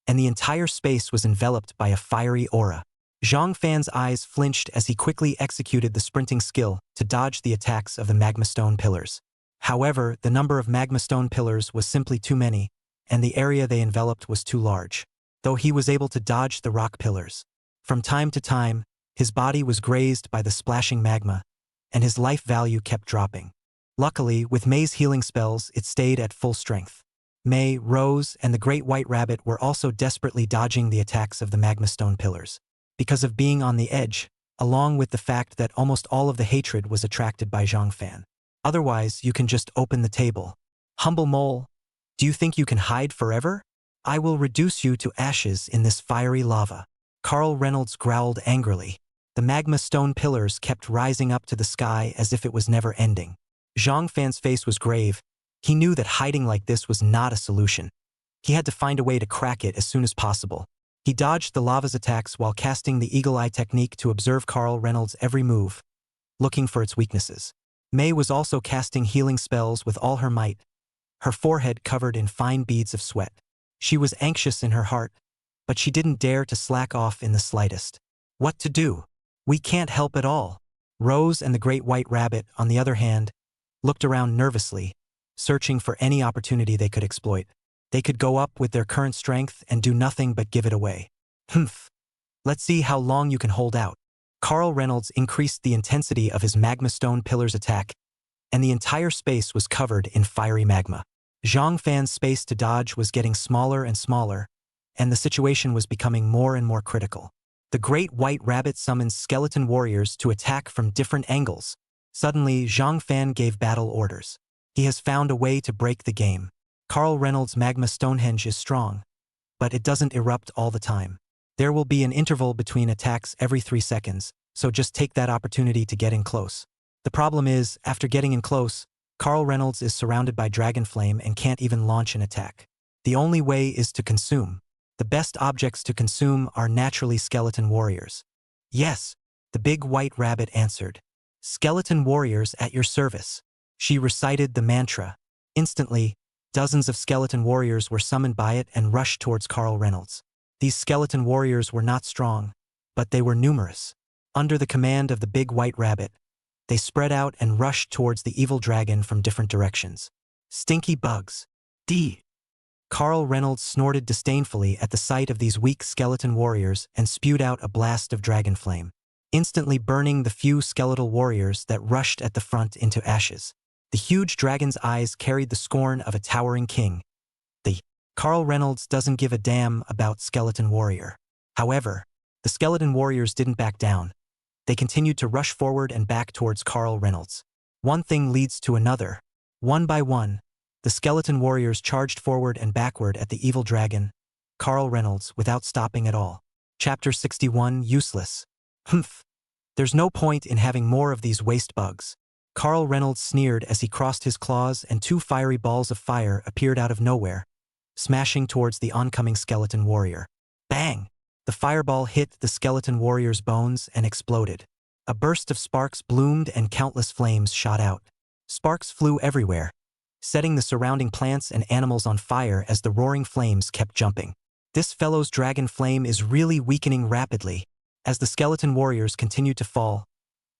and the entire space was enveloped by a fiery aura. Zhang Fan's eyes flinched as he quickly executed the sprinting skill to dodge the attacks of the magma stone pillars. However, the number of magma stone pillars was simply too many, and the area they enveloped was too large. Though he was able to dodge the rock pillars, from time to time, his body was grazed by the splashing magma, and his life value kept dropping. Luckily, with May's healing spells, it stayed at full strength. May, Rose, and the great white rabbit were also desperately dodging the attacks of the magma stone pillars. Because of being on the edge, along with the fact that almost all of the hatred was attracted by Zhang Fan. Otherwise, you can just open the table. Humble mole, do you think you can hide forever? I will reduce you to ashes in this fiery lava. Carl Reynolds growled angrily. The magma stone pillars kept rising up to the sky as if it was never ending. Zhang Fan's face was grave. He knew that hiding like this was not a solution. He had to find a way to crack it as soon as possible. He dodged the lava's attacks while casting the eagle eye technique to observe Carl Reynolds' every move, looking for its weaknesses. May was also casting healing spells with all her might, her forehead covered in fine beads of sweat. She was anxious in her heart, but she didn't dare to slack off in the slightest. What to do? We can't help at all. Rose and the great white rabbit, on the other hand, looked around nervously, searching for any opportunity they could exploit. They could go up with their current strength and do nothing but give it away. Humph. Let's see how long you can hold out. Carl Reynolds increased the intensity of his magma stone pillars attack, and the entire space was covered in fiery magma. Zhang Fan's space to dodge was getting smaller and smaller, and the situation was becoming more and more critical. The great white rabbit summons skeleton warriors to attack from different angles. Suddenly, Zhang Fan gave battle orders. He has found a way to break the game. Carl Reynolds' magma Stonehenge is strong, but it doesn't erupt all the time. There will be an interval between attacks every 3 seconds, so just take that opportunity to get in close. The problem is, after getting in close, Carl Reynolds is surrounded by dragon flame and can't even launch an attack. The only way is to consume. The best objects to consume are naturally skeleton warriors. Yes, the big white rabbit answered. Skeleton warriors at your service. She recited the mantra. Instantly, dozens of skeleton warriors were summoned by it and rushed towards Carl Reynolds. These skeleton warriors were not strong, but they were numerous. Under the command of the big white rabbit, they spread out and rushed towards the evil dragon from different directions. Stinky bugs. D. Carl Reynolds snorted disdainfully at the sight of these weak skeleton warriors and spewed out a blast of dragon flame, instantly burning the few skeletal warriors that rushed at the front into ashes. The huge dragon's eyes carried the scorn of a towering king. Carl Reynolds doesn't give a damn about skeleton warrior. However, the skeleton warriors didn't back down. They continued to rush forward and back towards Carl Reynolds. One thing leads to another. One by one, the skeleton warriors charged forward and backward at the evil dragon, Carl Reynolds, without stopping at all. Chapter 61, Useless. Humph. There's no point in having more of these waste bugs. Carl Reynolds sneered as he crossed his claws and 2 fiery balls of fire appeared out of nowhere, smashing towards the oncoming skeleton warrior. Bang! The fireball hit the skeleton warrior's bones and exploded. A burst of sparks bloomed and countless flames shot out. Sparks flew everywhere, setting the surrounding plants and animals on fire as the roaring flames kept jumping. This fellow's dragon flame is really weakening rapidly. As the skeleton warriors continued to fall,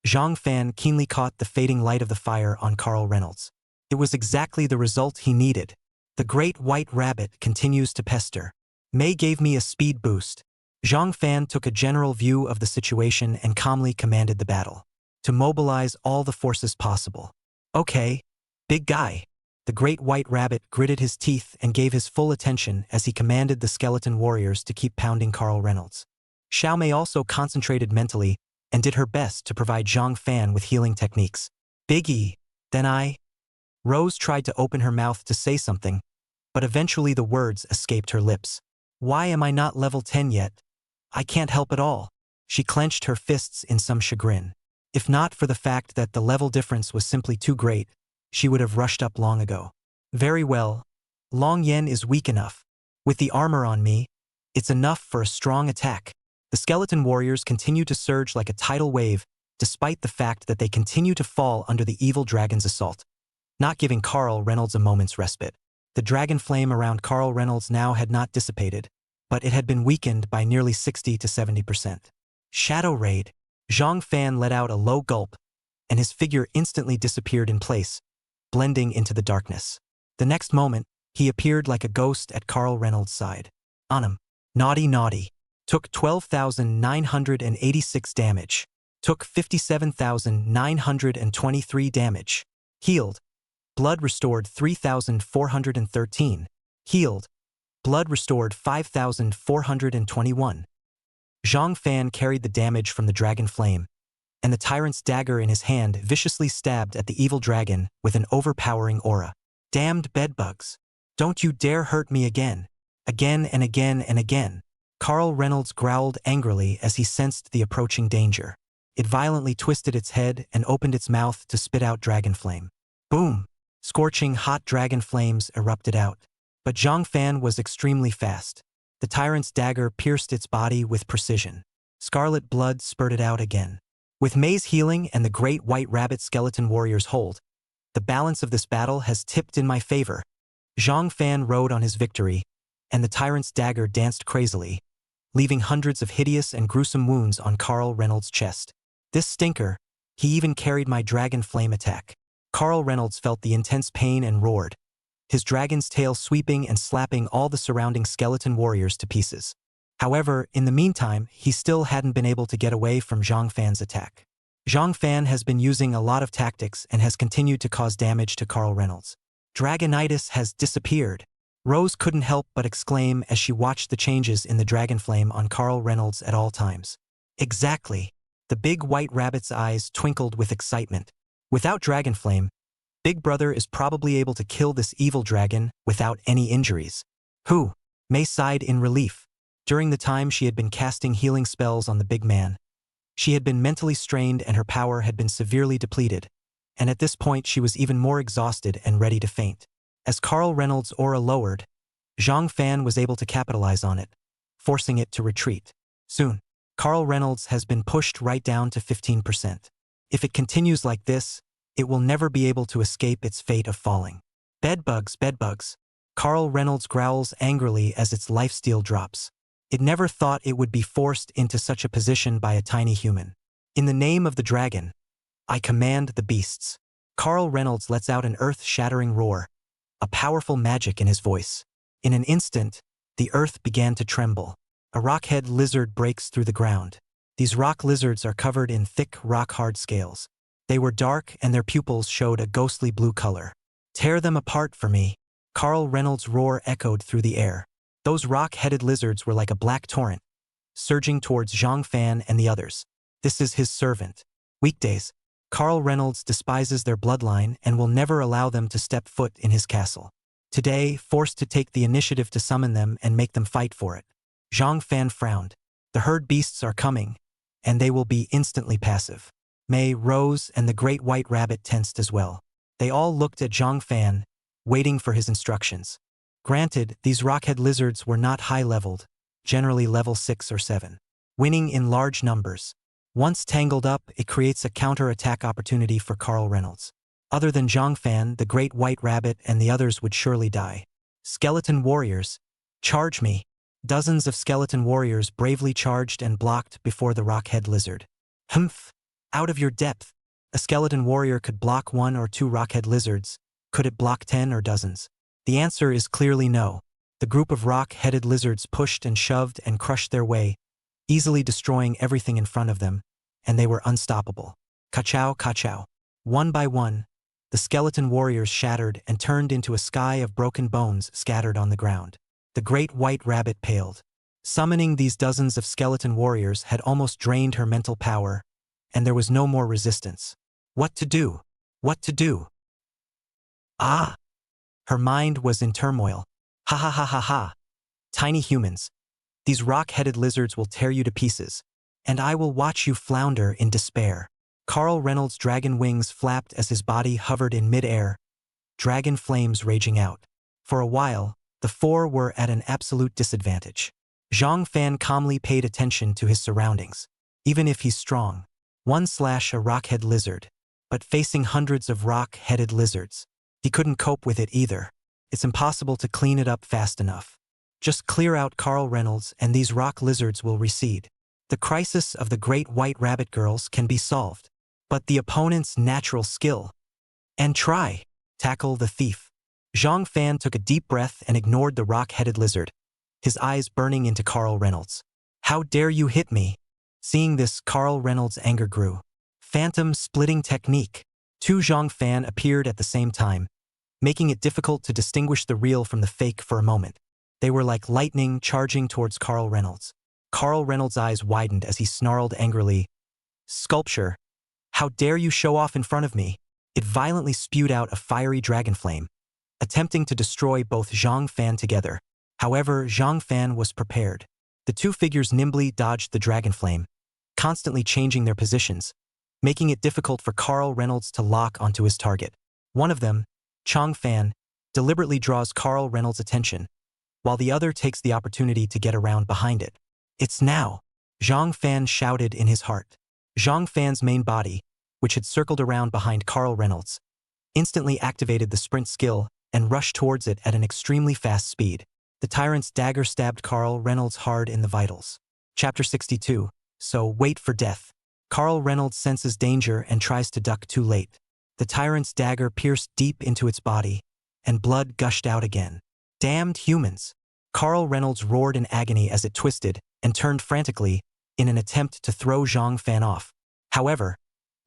Zhang Fan keenly caught the fading light of the fire on Carl Reynolds. It was exactly the result he needed. The great white rabbit continues to pester. May gave me a speed boost. Zhang Fan took a general view of the situation and calmly commanded the battle. To mobilize all the forces possible. Okay, big guy. The great white rabbit gritted his teeth and gave his full attention as he commanded the skeleton warriors to keep pounding Carl Reynolds. Xiaomei also concentrated mentally and did her best to provide Zhang Fan with healing techniques. Biggie, then Rose tried to open her mouth to say something, but eventually the words escaped her lips. Why am I not level 10 yet? I can't help at all. She clenched her fists in some chagrin. If not for the fact that the level difference was simply too great, she would have rushed up long ago. Very well. Long Yen is weak enough. With the armor on me, it's enough for a strong attack. The skeleton warriors continue to surge like a tidal wave, despite the fact that they continue to fall under the evil dragon's assault, not giving Carl Reynolds a moment's respite. The dragon flame around Carl Reynolds now had not dissipated, but it had been weakened by nearly 60 to 70%. Shadow Raid. Zhang Fan let out a low gulp, and his figure instantly disappeared in place, blending into the darkness. The next moment, he appeared like a ghost at Carl Reynolds' side. Anam. Naughty Naughty. Took 12,986 damage. Took 57,923 damage. Healed. Blood restored 3,413. Healed. Blood restored 5,421. Zhang Fan carried the damage from the dragon flame, and the tyrant's dagger in his hand viciously stabbed at the evil dragon with an overpowering aura. Damned bedbugs. Don't you dare hurt me again. Again and again and again. Carl Reynolds growled angrily as he sensed the approaching danger. It violently twisted its head and opened its mouth to spit out dragon flame. Boom! Scorching hot dragon flames erupted out. But Zhang Fan was extremely fast. The tyrant's dagger pierced its body with precision. Scarlet blood spurted out again. With Mei's healing and the great white rabbit skeleton warrior's hold, the balance of this battle has tipped in my favor. Zhang Fan rode on his victory, and the tyrant's dagger danced crazily, leaving hundreds of hideous and gruesome wounds on Carl Reynolds' chest. This stinker, he even carried my dragon flame attack. Carl Reynolds felt the intense pain and roared, his dragon's tail sweeping and slapping all the surrounding skeleton warriors to pieces. However, in the meantime, he still hadn't been able to get away from Zhang Fan's attack. Zhang Fan has been using a lot of tactics and has continued to cause damage to Carl Reynolds. Dragonitis has disappeared. Rose couldn't help but exclaim as she watched the changes in the dragon flame on Carl Reynolds at all times. Exactly. The big white rabbit's eyes twinkled with excitement. Without dragon flame, Big Brother is probably able to kill this evil dragon without any injuries. Who? Mei sighed in relief. During the time she had been casting healing spells on the big man, she had been mentally strained and her power had been severely depleted, and at this point she was even more exhausted and ready to faint. As Carl Reynolds' aura lowered, Zhang Fan was able to capitalize on it, forcing it to retreat. Soon, Carl Reynolds has been pushed right down to 15%. If it continues like this, it will never be able to escape its fate of falling. Bedbugs, bedbugs. Carl Reynolds growls angrily as its lifesteal drops. It never thought it would be forced into such a position by a tiny human. In the name of the dragon, I command the beasts. Carl Reynolds lets out an earth-shattering roar, a powerful magic in his voice. In an instant, the earth began to tremble. A rockhead lizard breaks through the ground. These rock lizards are covered in thick, rock-hard scales. They were dark and their pupils showed a ghostly blue color. Tear them apart for me. Carl Reynolds' roar echoed through the air. Those rock-headed lizards were like a black torrent, surging towards Zhang Fan and the others. This is his servant. Weekdays. Carl Reynolds despises their bloodline and will never allow them to step foot in his castle. Today, forced to take the initiative to summon them and make them fight for it. Zhang Fan frowned. The herd beasts are coming, and they will be instantly passive. Mei, Rose, and the great white rabbit tensed as well. They all looked at Zhang Fan, waiting for his instructions. Granted, these rockhead lizards were not high-leveled, generally level 6 or 7. Winning in large numbers. Once tangled up, it creates a counter-attack opportunity for Carl Reynolds. Other than Zhang Fan, the great white rabbit and the others would surely die. Skeleton warriors, charge me. Dozens of skeleton warriors bravely charged and blocked before the rockhead lizard. Humph! Out of your depth. A skeleton warrior could block 1 or 2 rockhead lizards. Could it block 10 or dozens? The answer is clearly no. The group of rock-headed lizards pushed and shoved and crushed their way, easily destroying everything in front of them, and they were unstoppable. Ka-chow, ka-chow. One by one, the skeleton warriors shattered and turned into a sky of broken bones scattered on the ground. The great white rabbit paled. Summoning these dozens of skeleton warriors had almost drained her mental power, and there was no more resistance. What to do? What to do? Ah! Her mind was in turmoil. Ha ha ha ha ha! Tiny humans. These rock-headed lizards will tear you to pieces, and I will watch you flounder in despair. Carl Reynolds' dragon wings flapped as his body hovered in mid-air, dragon flames raging out. For a while, the four were at an absolute disadvantage. Zhang Fan calmly paid attention to his surroundings. Even if he's strong, a rock-head lizard, but facing hundreds of rock-headed lizards, he couldn't cope with it either. It's impossible to clean it up fast enough. Just clear out Carl Reynolds and these rock lizards will recede. The crisis of the great white rabbit girls can be solved. But the opponent's natural skill. And tackle the thief. Zhang Fan took a deep breath and ignored the rock-headed lizard, his eyes burning into Carl Reynolds. How dare you hit me? Seeing this, Carl Reynolds' anger grew. Phantom splitting technique. Two Zhang Fan appeared at the same time, making it difficult to distinguish the real from the fake for a moment. They were like lightning charging towards Carl Reynolds. Carl Reynolds' eyes widened as he snarled angrily, "Sculpture! How dare you show off in front of me?" It violently spewed out a fiery dragon flame, attempting to destroy both Zhang Fan together. However, Zhang Fan was prepared. The two figures nimbly dodged the dragon flame, constantly changing their positions, making it difficult for Carl Reynolds to lock onto his target. One of them, Chang Fan, deliberately draws Carl Reynolds' attention, while the other takes the opportunity to get around behind it. "It's now!" Zhang Fan shouted in his heart. Zhang Fan's main body, which had circled around behind Carl Reynolds, instantly activated the sprint skill and rushed towards it at an extremely fast speed. The tyrant's dagger stabbed Carl Reynolds hard in the vitals. Chapter 62. So wait for death. Carl Reynolds senses danger and tries to duck too late. The tyrant's dagger pierced deep into its body, and blood gushed out again. Damned humans! Carl Reynolds roared in agony as it twisted and turned frantically in an attempt to throw Zhang Fan off. However,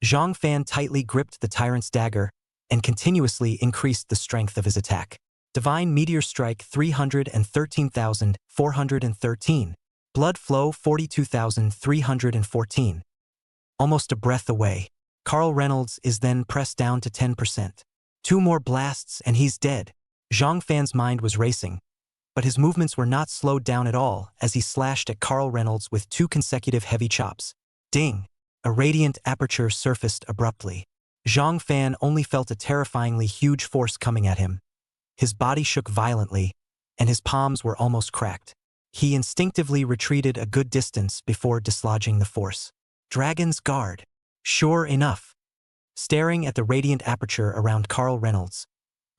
Zhang Fan tightly gripped the tyrant's dagger and continuously increased the strength of his attack. Divine Meteor Strike 313,413. Blood Flow 42,314. Almost a breath away. Carl Reynolds is then pressed down to 10%. Two more blasts and he's dead. Zhang Fan's mind was racing, but his movements were not slowed down at all as he slashed at Carl Reynolds with two consecutive heavy chops. Ding! A radiant aperture surfaced abruptly. Zhang Fan only felt a terrifyingly huge force coming at him. His body shook violently, and his palms were almost cracked. He instinctively retreated a good distance before dislodging the force. Dragon's Guard. Sure enough. Staring at the radiant aperture around Carl Reynolds,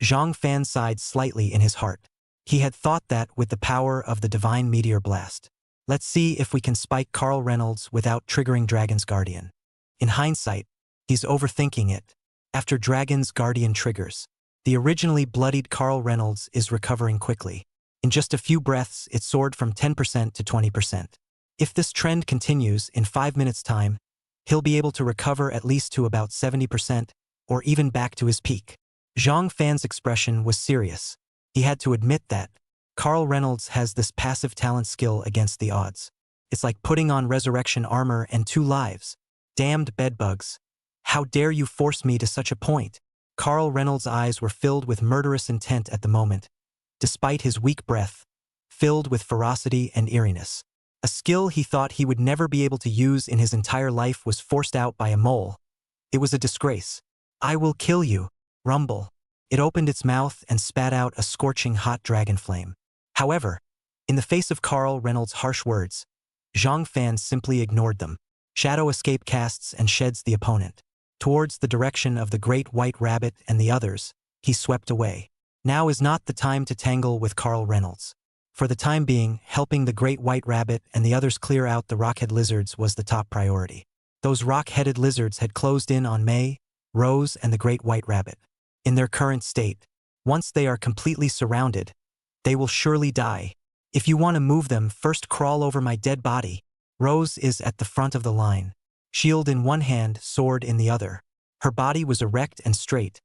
Zhang Fan sighed slightly in his heart. He had thought that with the power of the Divine Meteor Blast. Let's see if we can spike Carl Reynolds without triggering Dragon's Guardian. In hindsight, he's overthinking it. After Dragon's Guardian triggers, the originally bloodied Carl Reynolds is recovering quickly. In just a few breaths, it soared from 10% to 20%. If this trend continues, in 5 minutes' time, he'll be able to recover at least to about 70%, or even back to his peak. Zhang Fan's expression was serious. He had to admit that Carl Reynolds has this passive talent skill against the odds. It's like putting on resurrection armor and 2 lives. Damned bedbugs. How dare you force me to such a point? Carl Reynolds' eyes were filled with murderous intent at the moment, despite his weak breath, filled with ferocity and eeriness. A skill he thought he would never be able to use in his entire life was forced out by a mole. It was a disgrace. "I will kill you." Rumble. It opened its mouth and spat out a scorching hot dragon flame. However, in the face of Carl Reynolds' harsh words, Zhang Fan simply ignored them. Shadow Escape casts and sheds the opponent. Towards the direction of the great white rabbit and the others, he swept away. Now is not the time to tangle with Carl Reynolds. For the time being, helping the great white rabbit and the others clear out the rock-head lizards was the top priority. Those rock-headed lizards had closed in on May, Rose, and the great white rabbit. In their current state, once they are completely surrounded, they will surely die. If you want to move them, first crawl over my dead body. Rose is at the front of the line. Shield in one hand, sword in the other. Her body was erect and straight,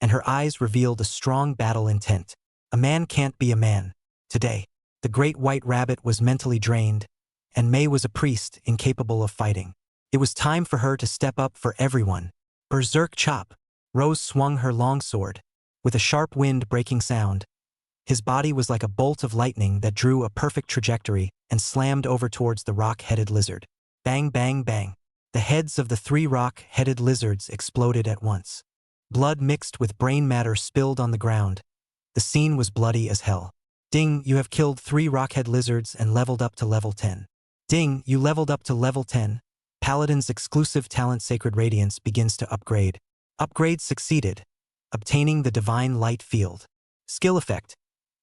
and her eyes revealed a strong battle intent. A man can't be a man. Today. The great white rabbit was mentally drained, and May was a priest incapable of fighting. It was time for her to step up for everyone. Berserk chop. Rose swung her longsword, with a sharp wind-breaking sound. His body was like a bolt of lightning that drew a perfect trajectory and slammed over towards the rock-headed lizard. Bang, bang, bang. The heads of the 3 rock-headed lizards exploded at once. Blood mixed with brain matter spilled on the ground. The scene was bloody as hell. Ding, you have killed 3 rockhead lizards and leveled up to level 10. Ding, you leveled up to level 10. Paladin's exclusive talent Sacred Radiance begins to upgrade. Upgrade succeeded. Obtaining the Divine Light Field. Skill effect.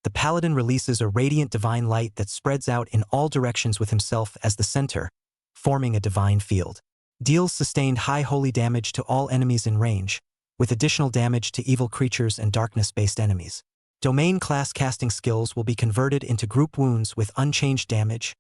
The Paladin releases a radiant divine light that spreads out in all directions with himself as the center, forming a divine field. Deals sustained high holy damage to all enemies in range, with additional damage to evil creatures and darkness-based enemies. Domain class casting skills will be converted into group wounds with unchanged damage.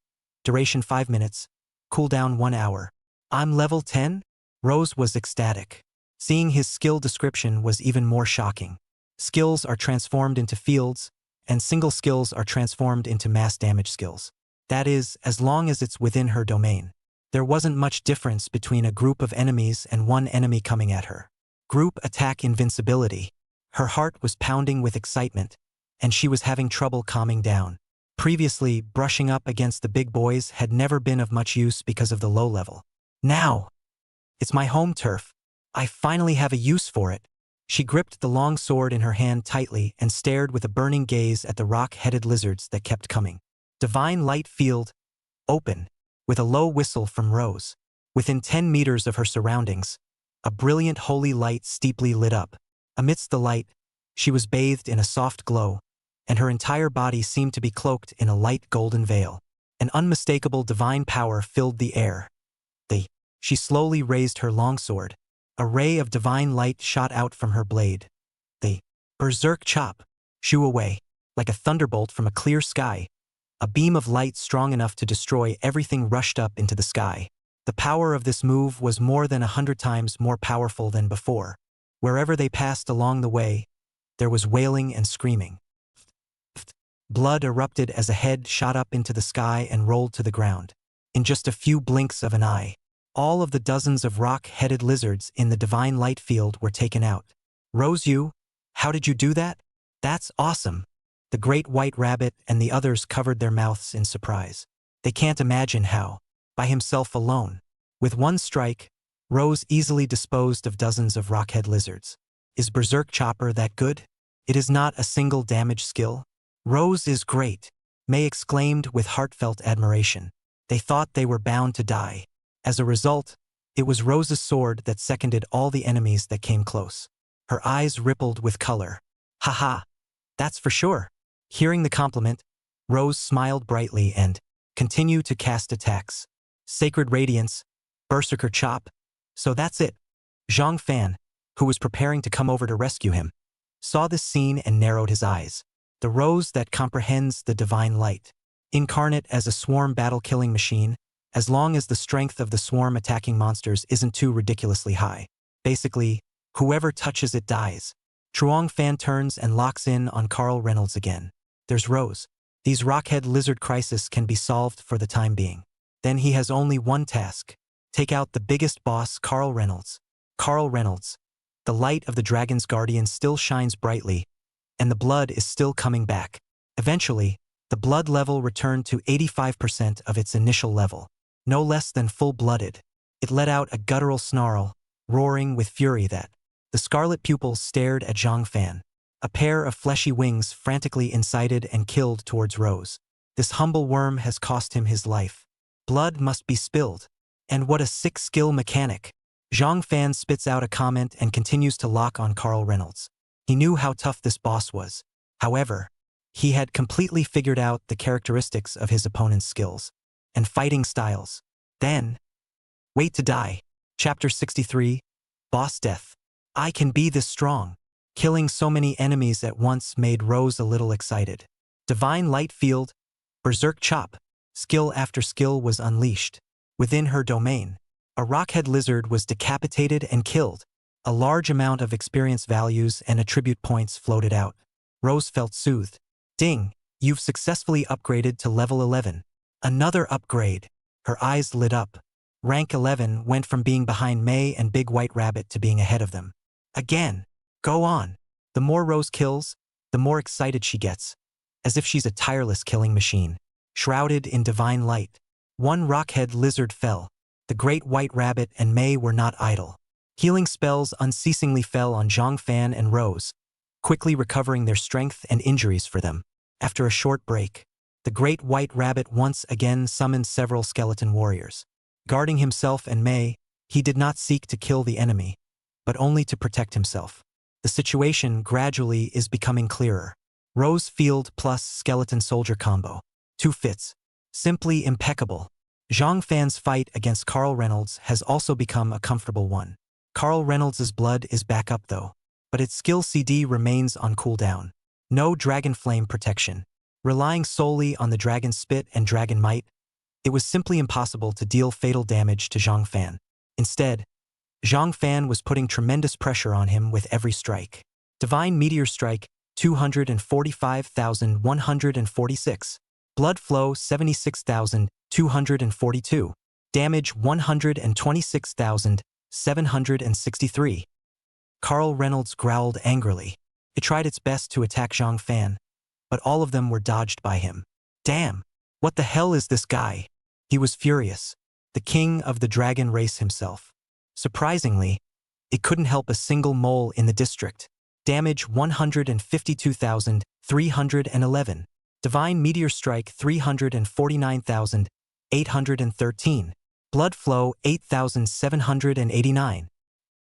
Duration 5 minutes. Cooldown 1 hour. I'm level 10? Rose was ecstatic. Seeing his skill description was even more shocking. Skills are transformed into fields, and single skills are transformed into mass damage skills. That is, as long as it's within her domain. There wasn't much difference between a group of enemies and one enemy coming at her. Group attack invincibility. Her heart was pounding with excitement, and she was having trouble calming down. Previously, brushing up against the big boys had never been of much use because of the low level. Now! It's my home turf. I finally have a use for it. She gripped the long sword in her hand tightly and stared with a burning gaze at the rock-headed lizards that kept coming. Divine Light Field. Open. With a low whistle from Rose. Within 10 meters of her surroundings, a brilliant holy light steeply lit up. Amidst the light, she was bathed in a soft glow, and her entire body seemed to be cloaked in a light golden veil. An unmistakable divine power filled the air. She slowly raised her longsword. A ray of divine light shot out from her blade. The berserk chop shoo away, like a thunderbolt from a clear sky. A beam of light strong enough to destroy everything rushed up into the sky. The power of this move was more than 100 times more powerful than before. Wherever they passed along the way, there was wailing and screaming. Blood erupted as a head shot up into the sky and rolled to the ground. In just a few blinks of an eye, all of the dozens of rock-headed lizards in the divine light field were taken out. Rose, how did you do that? That's awesome. The great white rabbit and the others covered their mouths in surprise. They can't imagine how, by himself alone. With one strike, Rose easily disposed of dozens of rockhead lizards. Is Berserk Chopper that good? It is not a single damage skill. Rose is great, May exclaimed with heartfelt admiration. They thought they were bound to die. As a result, it was Rose's sword that seconded all the enemies that came close. Her eyes rippled with color. Haha, that's for sure. Hearing the compliment, Rose smiled brightly and continued to cast attacks. Sacred Radiance, Berserker Chop. So that's it. Zhang Fan, who was preparing to come over to rescue him, saw this scene and narrowed his eyes. The rose that comprehends the divine light. Incarnate as a swarm battle-killing machine, as long as the strength of the swarm attacking monsters isn't too ridiculously high. Basically, whoever touches it dies. Truong Fan turns and locks in on Carl Reynolds again. There's Rose. These rockhead lizard crisis can be solved for the time being. Then he has only one task. Take out the biggest boss, Carl Reynolds. Carl Reynolds. The light of the dragon's guardian still shines brightly, and the blood is still coming back. Eventually, the blood level returned to 85% of its initial level. No less than full-blooded. It let out a guttural snarl, roaring with fury that the scarlet pupils stared at Zhang Fan. A pair of fleshy wings frantically incited and killed towards Rose. This humble worm has cost him his life. Blood must be spilled. And what a sick skill mechanic. Zhang Fan spits out a comment and continues to lock on Carl Reynolds. He knew how tough this boss was. However, he had completely figured out the characteristics of his opponent's skills and fighting styles. Then, wait to die. Chapter 63, Boss Death. I can be this strong. Killing so many enemies at once made Rose a little excited. Divine Light Field, Berserk Chop. Skill after skill was unleashed. Within her domain, a rockhead lizard was decapitated and killed. A large amount of experience values and attribute points floated out. Rose felt soothed. Ding, You've successfully upgraded to level 11. Another upgrade. Her eyes lit up. Rank 11 went from being behind May and Big White Rabbit to being ahead of them. Again. Go on. The more Rose kills, the more excited she gets. As if she's a tireless killing machine. Shrouded in divine light. One rockhead lizard fell. The Great White Rabbit and May were not idle. Healing spells unceasingly fell on Zhang Fan and Rose, quickly recovering their strength and injuries for them. After a short break, the Great White Rabbit once again summoned several skeleton warriors. Guarding himself and May, he did not seek to kill the enemy, but only to protect himself. The situation gradually is becoming clearer. Rose Field plus Skeleton Soldier combo. 2 fits. Simply impeccable. Zhang Fan's fight against Carl Reynolds has also become a comfortable one. Carl Reynolds' blood is back up though, but its skill CD remains on cooldown. No Dragon Flame protection. Relying solely on the Dragon Spit and Dragon Might, it was simply impossible to deal fatal damage to Zhang Fan. Instead, Zhang Fan was putting tremendous pressure on him with every strike. Divine Meteor Strike, 245,146. Blood Flow, 76,242. Damage, 126,763. Carl Reynolds growled angrily. It tried its best to attack Zhang Fan, but all of them were dodged by him. Damn! What the hell is this guy? He was furious. The king of the dragon race himself. Surprisingly, it couldn't help a single mole in the district. Damage 152,311. Divine Meteor Strike 349,813. Blood Flow 8,789.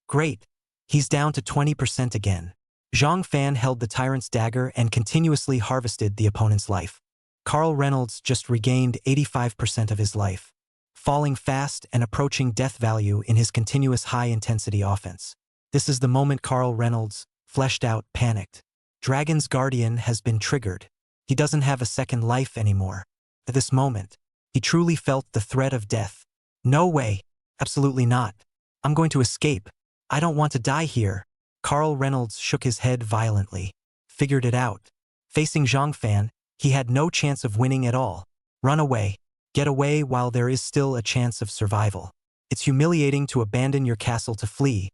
Great. He's down to 20% again. Zhang Fan held the tyrant's dagger and continuously harvested the opponent's life. Carl Reynolds just regained 85% of his life, falling fast and approaching death value in his continuous high-intensity offense. This is the moment Carl Reynolds, fleshed out, panicked. Dragon's Guardian has been triggered. He doesn't have a second life anymore. At this moment, he truly felt the threat of death. No way. Absolutely not. I'm going to escape. I don't want to die here. Carl Reynolds shook his head violently. Figured it out. Facing Zhang Fan, he had no chance of winning at all. Run away. Get away while there is still a chance of survival. It's humiliating to abandon your castle to flee,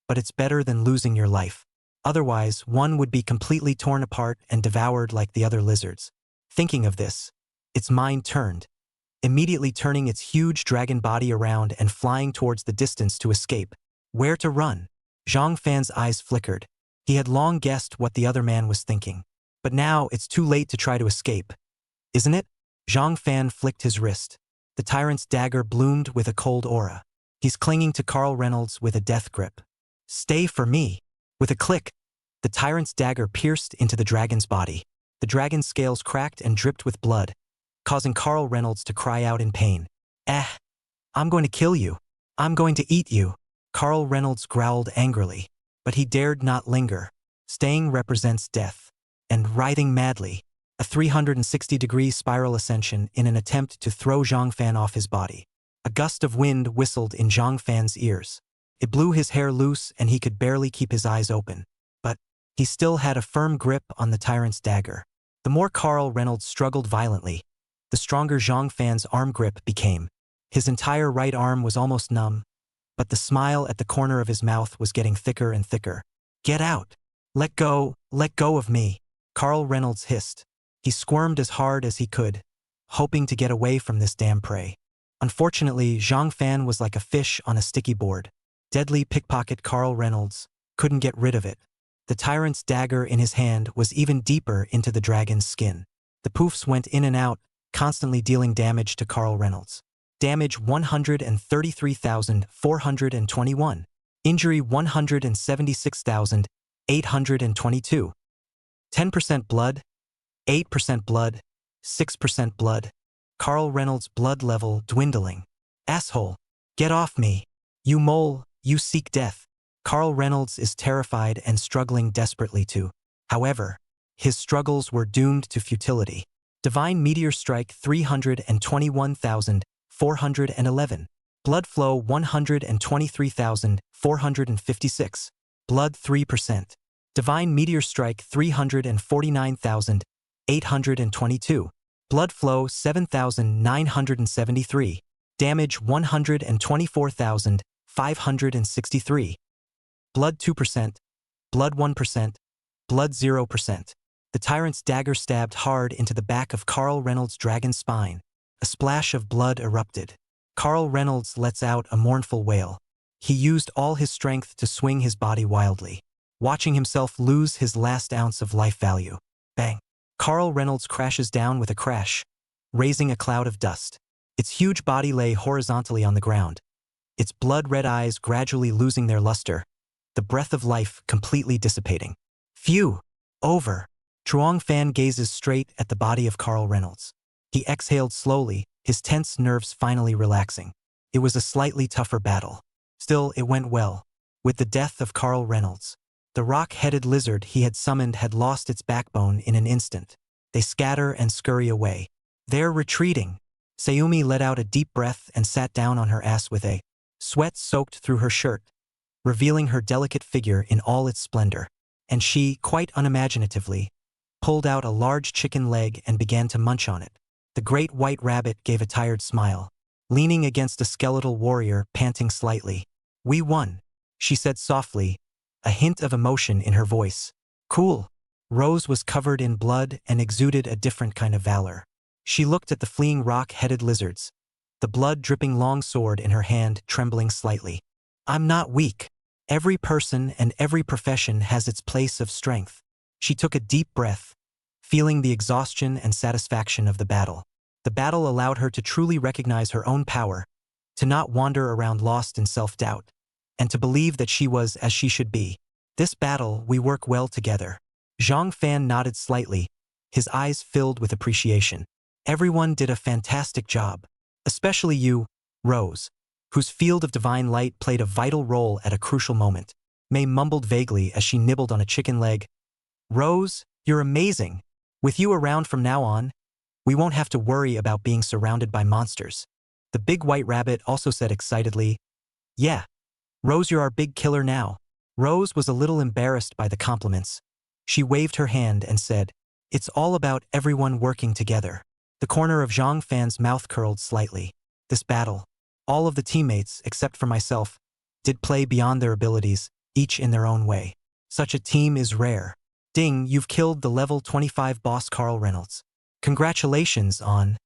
but it's better than losing your life. Otherwise, one would be completely torn apart and devoured like the other lizards. Thinking of this, its mind turned, immediately turning its huge dragon body around and flying towards the distance to escape. Where to run? Zhang Fan's eyes flickered. He had long guessed what the other man was thinking. But now it's too late to try to escape. Isn't it? Zhang Fan flicked his wrist. The tyrant's dagger bloomed with a cold aura. He's clinging to Carl Reynolds with a death grip. Stay for me. With a click, the tyrant's dagger pierced into the dragon's body. The dragon's scales cracked and dripped with blood, causing Carl Reynolds to cry out in pain. I'm going to kill you. I'm going to eat you. Carl Reynolds growled angrily, but he dared not linger. Staying represents death. And writhing madly, a 360-degree spiral ascension in an attempt to throw Zhang Fan off his body. A gust of wind whistled in Zhang Fan's ears. It blew his hair loose and he could barely keep his eyes open. But he still had a firm grip on the tyrant's dagger. The more Carl Reynolds struggled violently, the stronger Zhang Fan's arm grip became. His entire right arm was almost numb, but the smile at the corner of his mouth was getting thicker and thicker. Get out! Let go of me! Carl Reynolds hissed. He squirmed as hard as he could, hoping to get away from this damn prey. Unfortunately, Zhang Fan was like a fish on a sticky board. Deadly pickpocket Carl Reynolds couldn't get rid of it. The tyrant's dagger in his hand was even deeper into the dragon's skin. The poofs went in and out, constantly dealing damage to Carl Reynolds. Damage 133,421. Injury 176,822. 10% blood, 8% blood, 6% blood. Carl Reynolds' blood level dwindling. Asshole. Get off me. You mole, you seek death. Carl Reynolds is terrified and struggling desperately to. However, his struggles were doomed to futility. Divine Meteor Strike 321,411. Blood Flow 123,456. Blood 3%. Divine Meteor Strike 349,813. 822. Blood flow 7,973. Damage 124,563. Blood 2%. Blood 1%. Blood 0%. The tyrant's dagger stabbed hard into the back of Carl Reynolds' dragon's spine. A splash of blood erupted. Carl Reynolds lets out a mournful wail. He used all his strength to swing his body wildly, watching himself lose his last ounce of life value. Bang! Carl Reynolds crashes down with a crash, raising a cloud of dust. Its huge body lay horizontally on the ground, its blood-red eyes gradually losing their luster, the breath of life completely dissipating. Phew! Over. Truong Fan gazes straight at the body of Carl Reynolds. He exhaled slowly, his tense nerves finally relaxing. It was a slightly tougher battle. Still, it went well. With the death of Carl Reynolds, the rock-headed lizard he had summoned had lost its backbone in an instant. They scatter and scurry away. They're retreating. Sayumi let out a deep breath and sat down on her ass with a sweat soaked through her shirt, revealing her delicate figure in all its splendor. And she, quite unimaginatively, pulled out a large chicken leg and began to munch on it. The great white rabbit gave a tired smile, leaning against a skeletal warrior, panting slightly. "We won," she said softly, a hint of emotion in her voice. "Cool." Rose was covered in blood and exuded a different kind of valor. She looked at the fleeing rock-headed lizards, the blood-dripping long sword in her hand trembling slightly. "I'm not weak. Every person and every profession has its place of strength." She took a deep breath, feeling the exhaustion and satisfaction of the battle. The battle allowed her to truly recognize her own power, to not wander around lost in self-doubt, and to believe that she was as she should be. "This battle, we work well together." Zhang Fan nodded slightly, his eyes filled with appreciation. "Everyone did a fantastic job. Especially you, Rose, whose field of divine light played a vital role at a crucial moment." May mumbled vaguely as she nibbled on a chicken leg. "Rose, you're amazing. With you around from now on, we won't have to worry about being surrounded by monsters." The big white rabbit also said excitedly, "Yeah. Rose, you're our big killer now." Rose was a little embarrassed by the compliments. She waved her hand and said, "It's all about everyone working together." The corner of Zhang Fan's mouth curled slightly. This battle, all of the teammates, except for myself, did play beyond their abilities, each in their own way. Such a team is rare. Ding, you've killed the level 25 boss Carl Reynolds. Congratulations on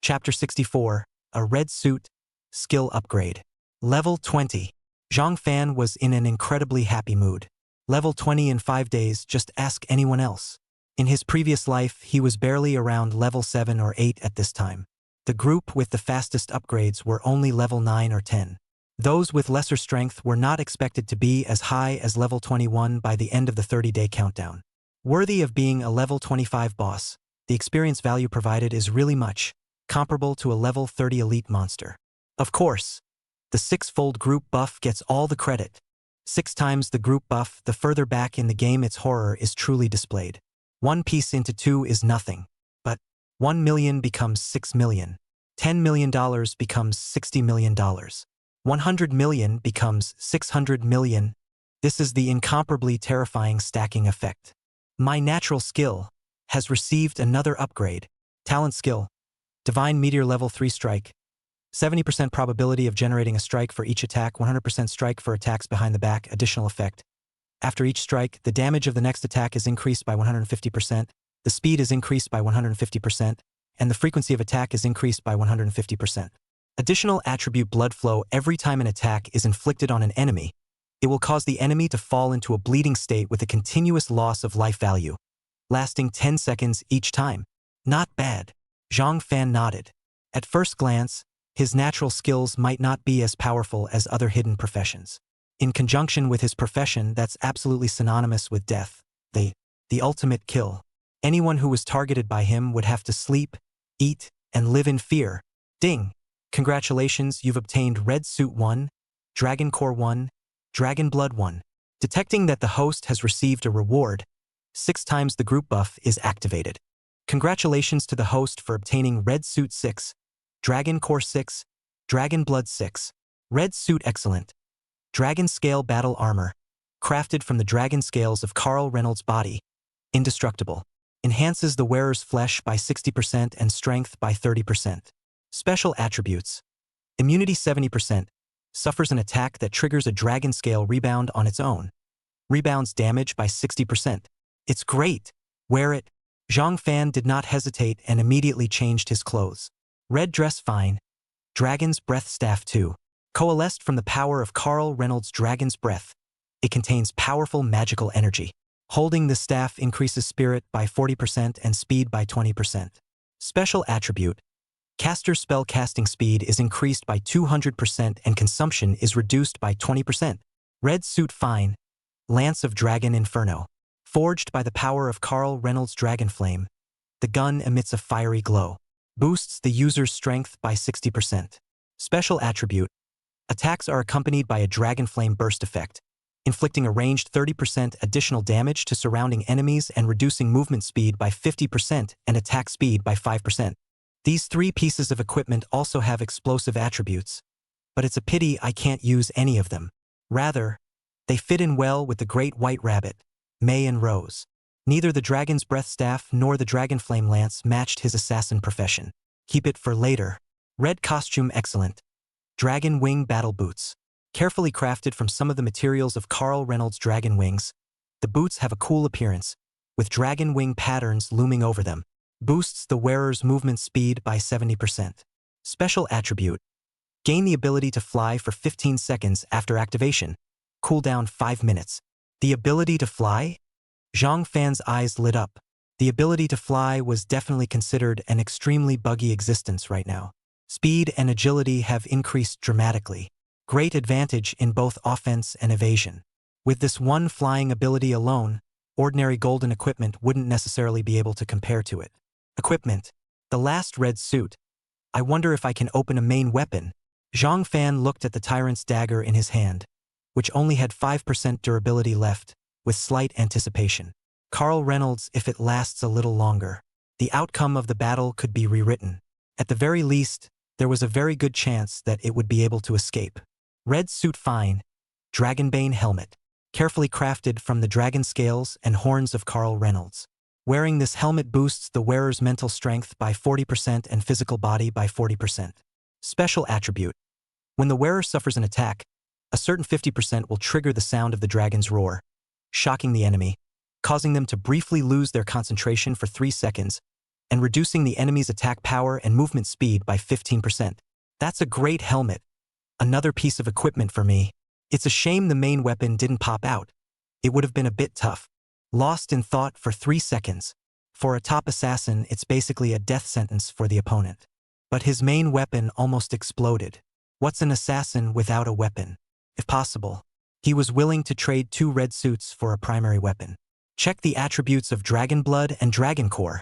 Chapter 64, a red suit, skill upgrade. Level 20. Zhang Fan was in an incredibly happy mood. Level 20 in 5 days, just ask anyone else. In his previous life, he was barely around level 7 or 8 at this time. The group with the fastest upgrades were only level 9 or 10. Those with lesser strength were not expected to be as high as level 21 by the end of the 30-day countdown. Worthy of being a level 25 boss, the experience value provided is really much, comparable to a level 30 elite monster. Of course, the 6-fold group buff gets all the credit. 6 times the group buff, the further back in the game its horror is truly displayed. 1 piece into 2 is nothing, but 1 million becomes 6 million. $10 million becomes $60 million. 100 million becomes 600 million. This is the incomparably terrifying stacking effect. My natural skill has received another upgrade. Talent skill, Divine Meteor level 3 strike. 70% probability of generating a strike for each attack, 100% strike for attacks behind the back. Additional effect. After each strike, the damage of the next attack is increased by 150%, the speed is increased by 150%, and the frequency of attack is increased by 150%. Additional attribute blood flow. Every time an attack is inflicted on an enemy, it will cause the enemy to fall into a bleeding state with a continuous loss of life value, lasting 10 seconds each time. Not bad. Zhang Fan nodded. At first glance, his natural skills might not be as powerful as other hidden professions. In conjunction with his profession that's absolutely synonymous with death, the ultimate kill. Anyone who was targeted by him would have to sleep, eat, and live in fear. Ding! Congratulations, you've obtained Red Suit 1, Dragon Core 1, Dragon Blood 1. Detecting that the host has received a reward, 6 times the group buff is activated. Congratulations to the host for obtaining Red Suit 6, Dragon Core 6, Dragon Blood 6. Red Suit excellent. Dragon Scale Battle Armor, crafted from the dragon scales of Carl Reynolds' body. Indestructible. Enhances the wearer's flesh by 60% and strength by 30%. Special attributes. Immunity 70%. Suffers an attack that triggers a dragon scale rebound on its own. Rebounds damage by 60%. It's great. Wear it. Zhang Fan did not hesitate and immediately changed his clothes. Red dress fine. Dragon's Breath Staff 2. Coalesced from the power of Carl Reynolds' Dragon's Breath. It contains powerful magical energy. Holding the staff increases spirit by 40% and speed by 20%. Special attribute. Caster's spell casting speed is increased by 200% and consumption is reduced by 20%. Red suit fine. Lance of Dragon Inferno. Forged by the power of Carl Reynolds' Dragon Flame. The gun emits a fiery glow. Boosts the user's strength by 60%. Special attribute. Attacks are accompanied by a Dragon Flame burst effect, inflicting a ranged 30% additional damage to surrounding enemies and reducing movement speed by 50% and attack speed by 5%. These 3 pieces of equipment also have explosive attributes, but it's a pity I can't use any of them. Rather, they fit in well with the Great White Rabbit, May and Rose. Neither the Dragon's Breath Staff nor the Dragon Flame Lance matched his assassin profession. Keep it for later. Red costume excellent. Dragon Wing Battle Boots. Carefully crafted from some of the materials of Carl Reynolds' Dragon Wings, the boots have a cool appearance, with dragon wing patterns looming over them. Boosts the wearer's movement speed by 70%. Special attribute. Gain the ability to fly for 15 seconds after activation. Cooldown 5 minutes. The ability to fly? Zhang Fan's eyes lit up. The ability to fly was definitely considered an extremely buggy existence right now. Speed and agility have increased dramatically. Great advantage in both offense and evasion. With this one flying ability alone, ordinary golden equipment wouldn't necessarily be able to compare to it. Equipment. The last red suit. I wonder if I can open a main weapon. Zhang Fan looked at the tyrant's dagger in his hand, which only had 5% durability left, with slight anticipation. Carl Reynolds, if it lasts a little longer. The outcome of the battle could be rewritten. At the very least, there was a very good chance that it would be able to escape. Red suit fine. Dragonbane helmet. Carefully crafted from the dragon scales and horns of Carl Reynolds. Wearing this helmet boosts the wearer's mental strength by 40% and physical body by 40%. Special attribute. When the wearer suffers an attack, a certain 50% will trigger the sound of the dragon's roar, shocking the enemy, causing them to briefly lose their concentration for 3 seconds, and reducing the enemy's attack power and movement speed by 15%. That's a great helmet. Another piece of equipment for me. It's a shame the main weapon didn't pop out. It would have been a bit tough. Lost in thought for 3 seconds. For a top assassin, it's basically a death sentence for the opponent. But his main weapon almost exploded. What's an assassin without a weapon? If possible, he was willing to trade 2 red suits for a primary weapon. Check the attributes of Dragon Blood and Dragon Core.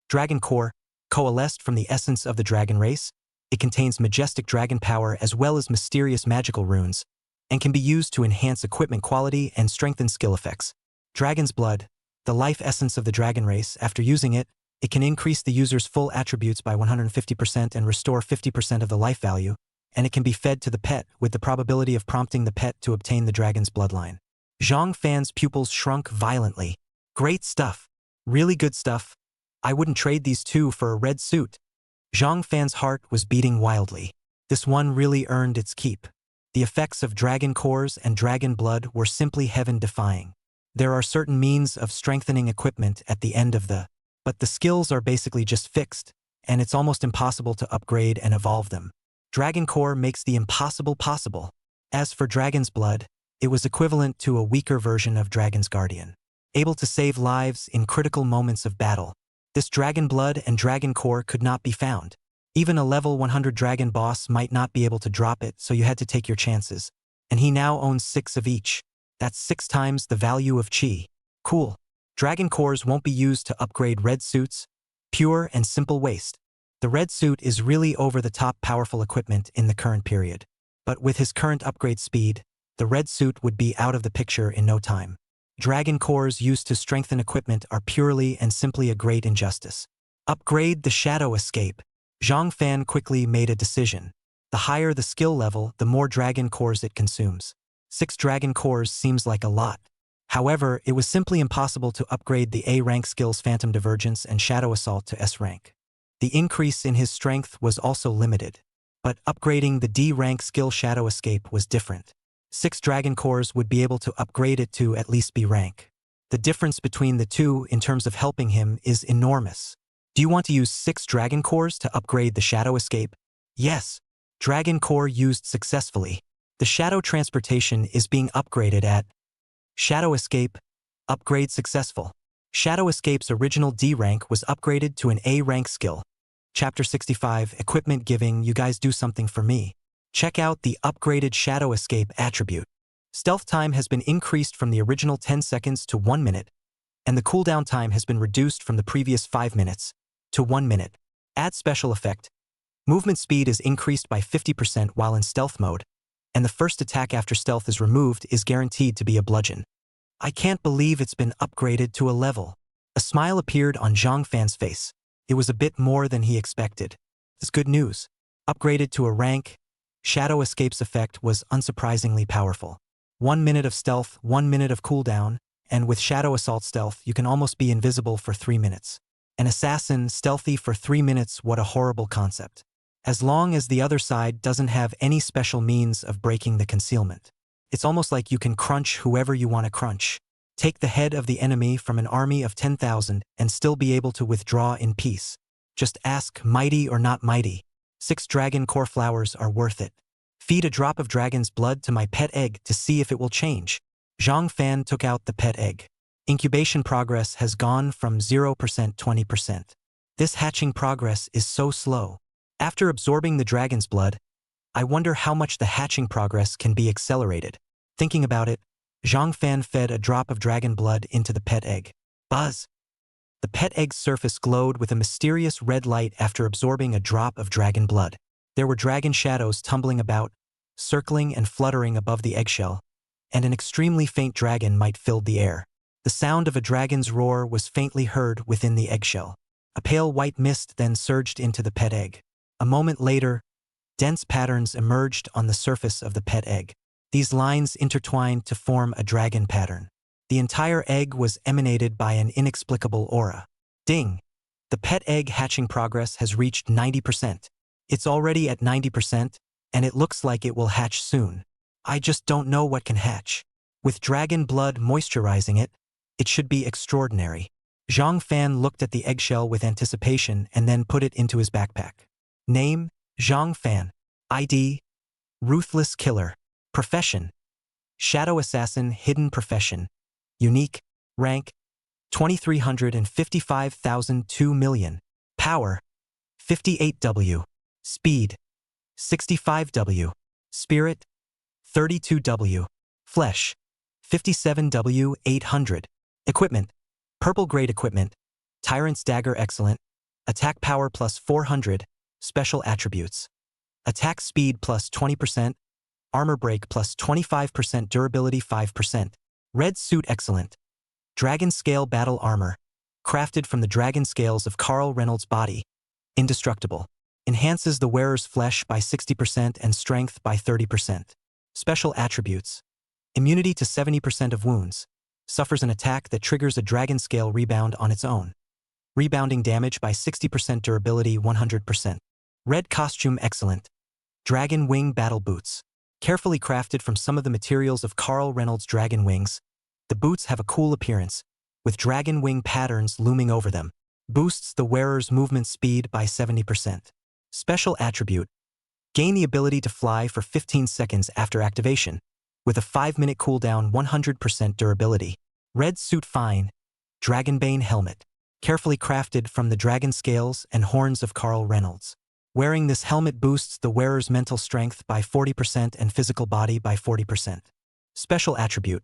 Dragon Core, coalesced from the essence of the dragon race, it contains majestic dragon power as well as mysterious magical runes, and can be used to enhance equipment quality and strengthen skill effects. Dragon's Blood, the life essence of the dragon race. After using it, it can increase the user's full attributes by 150% and restore 50% of the life value, and it can be fed to the pet with the probability of prompting the pet to obtain the dragon's bloodline. Zhang Fan's pupils shrunk violently. Great stuff. Really good stuff. I wouldn't trade these 2 for a red suit. Zhang Fan's heart was beating wildly. This one really earned its keep. The effects of dragon cores and dragon blood were simply heaven-defying. There are certain means of strengthening equipment at the end of but the skills are basically just fixed, and it's almost impossible to upgrade and evolve them. Dragon Core makes the impossible possible. As for Dragon's Blood, it was equivalent to a weaker version of Dragon's Guardian. Able to save lives in critical moments of battle. This Dragon Blood and Dragon Core could not be found. Even a level 100 dragon boss might not be able to drop it, so you had to take your chances. And he now owns 6 of each. That's 6 times the value of chi. Cool. Dragon Cores won't be used to upgrade red suits. Pure and simple waste. The red suit is really over-the-top powerful equipment in the current period. But with his current upgrade speed, the red suit would be out of the picture in no time. Dragon Cores used to strengthen equipment are purely and simply a great injustice. Upgrade the Shadow Escape. Zhang Fan quickly made a decision. The higher the skill level, the more Dragon Cores it consumes. 6 Dragon Cores seems like a lot. However, it was simply impossible to upgrade the A rank skills Phantom Divergence and Shadow Assault to S rank. The increase in his strength was also limited. But upgrading the D rank skill Shadow Escape was different. 6 Dragon Cores would be able to upgrade it to at least B rank. The difference between the two in terms of helping him is enormous. Do you want to use 6 Dragon Cores to upgrade the Shadow Escape? Yes. Dragon Core used successfully. The Shadow Transportation is being upgraded at Shadow Escape, upgrade successful. Shadow Escape's original D rank was upgraded to an A rank skill. Chapter 65, Equipment Giving. You guys do something for me. Check out the upgraded Shadow Escape attribute. Stealth time has been increased from the original 10 seconds to 1 minute, and the cooldown time has been reduced from the previous 5 minutes to 1 minute. Add special effect. Movement speed is increased by 50% while in stealth mode, and the first attack after stealth is removed is guaranteed to be a bludgeon. I can't believe it's been upgraded to a level. A smile appeared on Zhang Fan's face. It was a bit more than he expected. It's good news. Upgraded to a rank, Shadow Escape's effect was unsurprisingly powerful. 1 minute of stealth, 1 minute of cooldown, and with Shadow Assault stealth you can almost be invisible for 3 minutes. An assassin stealthy for 3 minutes, what a horrible concept. As long as the other side doesn't have any special means of breaking the concealment. It's almost like you can crunch whoever you want to crunch. Take the head of the enemy from an army of 10,000 and still be able to withdraw in peace. Just ask, mighty or not mighty. 6 Dragon Core flowers are worth it. Feed a drop of dragon's blood to my pet egg to see if it will change. Zhang Fan took out the pet egg. Incubation progress has gone from 0% to 20%. This hatching progress is so slow. After absorbing the dragon's blood, I wonder how much the hatching progress can be accelerated. Thinking about it, Zhang Fan fed a drop of dragon blood into the pet egg. Buzz! The pet egg's surface glowed with a mysterious red light after absorbing a drop of dragon blood. There were dragon shadows tumbling about, circling and fluttering above the eggshell, and an extremely faint dragon might fill the air. The sound of a dragon's roar was faintly heard within the eggshell. A pale white mist then surged into the pet egg. A moment later, dense patterns emerged on the surface of the pet egg. These lines intertwined to form a dragon pattern. The entire egg was emanated by an inexplicable aura. Ding! The pet egg hatching progress has reached 90%. It's already at 90%, and it looks like it will hatch soon. I just don't know what can hatch. With dragon blood moisturizing it, it should be extraordinary. Zhang Fan looked at the eggshell with anticipation and then put it into his backpack. Name, Zhang Fan. ID, Ruthless Killer. Profession, Shadow Assassin Hidden Profession. Unique, rank, 2355,002 million. Power, 58W. Speed, 65W. Spirit, 32W. Flesh, 57W 800. Equipment, Purple Grade Equipment. Tyrant's Dagger Excellent. Attack Power plus 400. Special Attributes. Attack Speed plus 20%. Armor Break plus 25%. Durability 5%. Red Suit Excellent. Dragon Scale Battle Armor. Crafted from the dragon scales of Carl Reynolds' body. Indestructible. Enhances the wearer's flesh by 60% and strength by 30%. Special Attributes. Immunity to 70% of wounds. Suffers an attack that triggers a dragon scale rebound on its own. Rebounding damage by 60%. Durability 100%. Red Costume Excellent. Dragon Wing Battle Boots. Carefully crafted from some of the materials of Carl Reynolds' dragon wings, the boots have a cool appearance, with dragon wing patterns looming over them. Boosts the wearer's movement speed by 70%. Special Attribute. Gain the ability to fly for 15 seconds after activation, with a 5-minute cooldown. 100% durability. Red Suit Fine. Dragonbane Helmet. Carefully crafted from the dragon scales and horns of Carl Reynolds. Wearing this helmet boosts the wearer's mental strength by 40% and physical body by 40%. Special Attribute.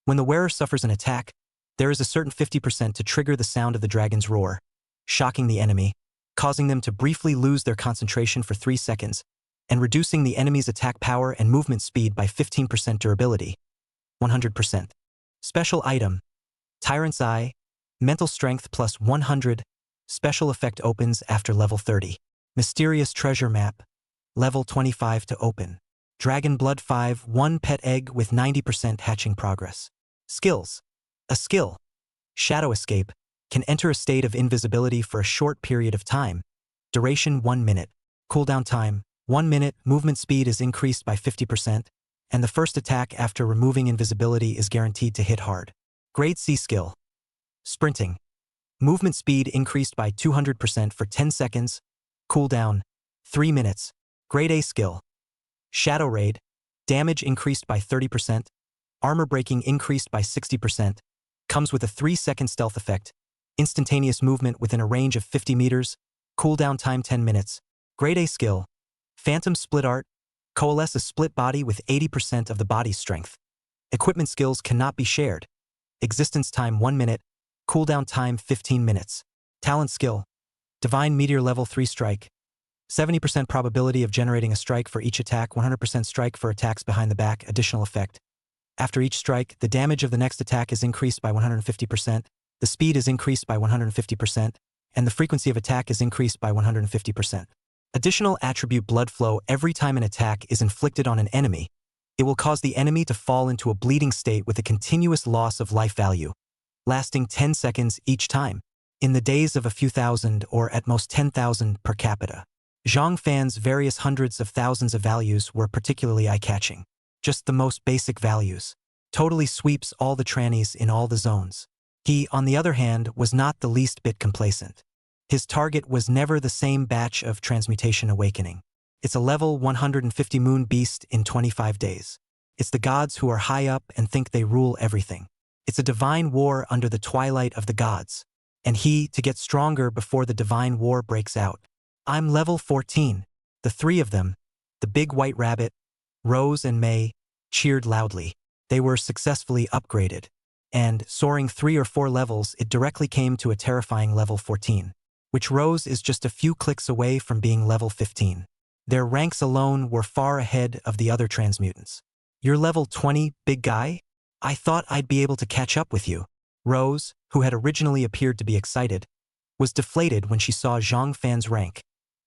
When the wearer suffers an attack, there is a certain 50% to trigger the sound of the dragon's roar, shocking the enemy, causing them to briefly lose their concentration for 3 seconds, and reducing the enemy's attack power and movement speed by 15%. Durability 100%. Special Item. Tyrant's Eye. Mental Strength plus 100. Special effect opens after level 30. Mysterious Treasure Map. Level 25 to open. Dragon Blood 5. 1 pet egg with 90% hatching progress. Skills. A skill, Shadow Escape, can enter a state of invisibility for a short period of time. Duration 1 minute. Cooldown time 1 minute. Movement speed is increased by 50%, and the first attack after removing invisibility is guaranteed to hit hard. Grade C skill. Sprinting. Movement speed increased by 200% for 10 seconds. Cooldown 3 minutes. Grade A skill. Shadow Raid. Damage increased by 30%. Armor breaking increased by 60%. Comes with a 3-second stealth effect. Instantaneous movement within a range of 50 meters. Cooldown time 10 minutes. Grade A skill. Phantom Split Art. Coalesce a split body with 80% of the body's strength. Equipment skills cannot be shared. Existence time 1 minute. Cooldown time 15 minutes. Talent skill. Divine Meteor level 3 strike. 70% probability of generating a strike for each attack, 100% strike for attacks behind the back. Additional effect. After each strike, the damage of the next attack is increased by 150%, the speed is increased by 150%, and the frequency of attack is increased by 150%. Additional attribute Blood Flow. Every time an attack is inflicted on an enemy, it will cause the enemy to fall into a bleeding state with a continuous loss of life value, lasting 10 seconds each time, in the days of a few thousand or at most 10,000 per capita. Zhang Fan's various hundreds of thousands of values were particularly eye-catching. Just the most basic values. Totally sweeps all the trannies in all the zones. He, on the other hand, was not the least bit complacent. His target was never the same batch of Transmutation Awakening. It's a level 150 moon beast in 25 days. It's the gods who are high up and think they rule everything. It's a divine war under the twilight of the gods. And he, to get stronger before the divine war breaks out. I'm level 14. The three of them, the big white rabbit, Rose and May, cheered loudly. They were successfully upgraded. And, soaring 3 or 4 levels, it directly came to a terrifying level 14, which Rose is just a few clicks away from being level 15. Their ranks alone were far ahead of the other transmutants. You're level 20, big guy? I thought I'd be able to catch up with you. Rose, who had originally appeared to be excited, was deflated when she saw Zhang Fan's rank,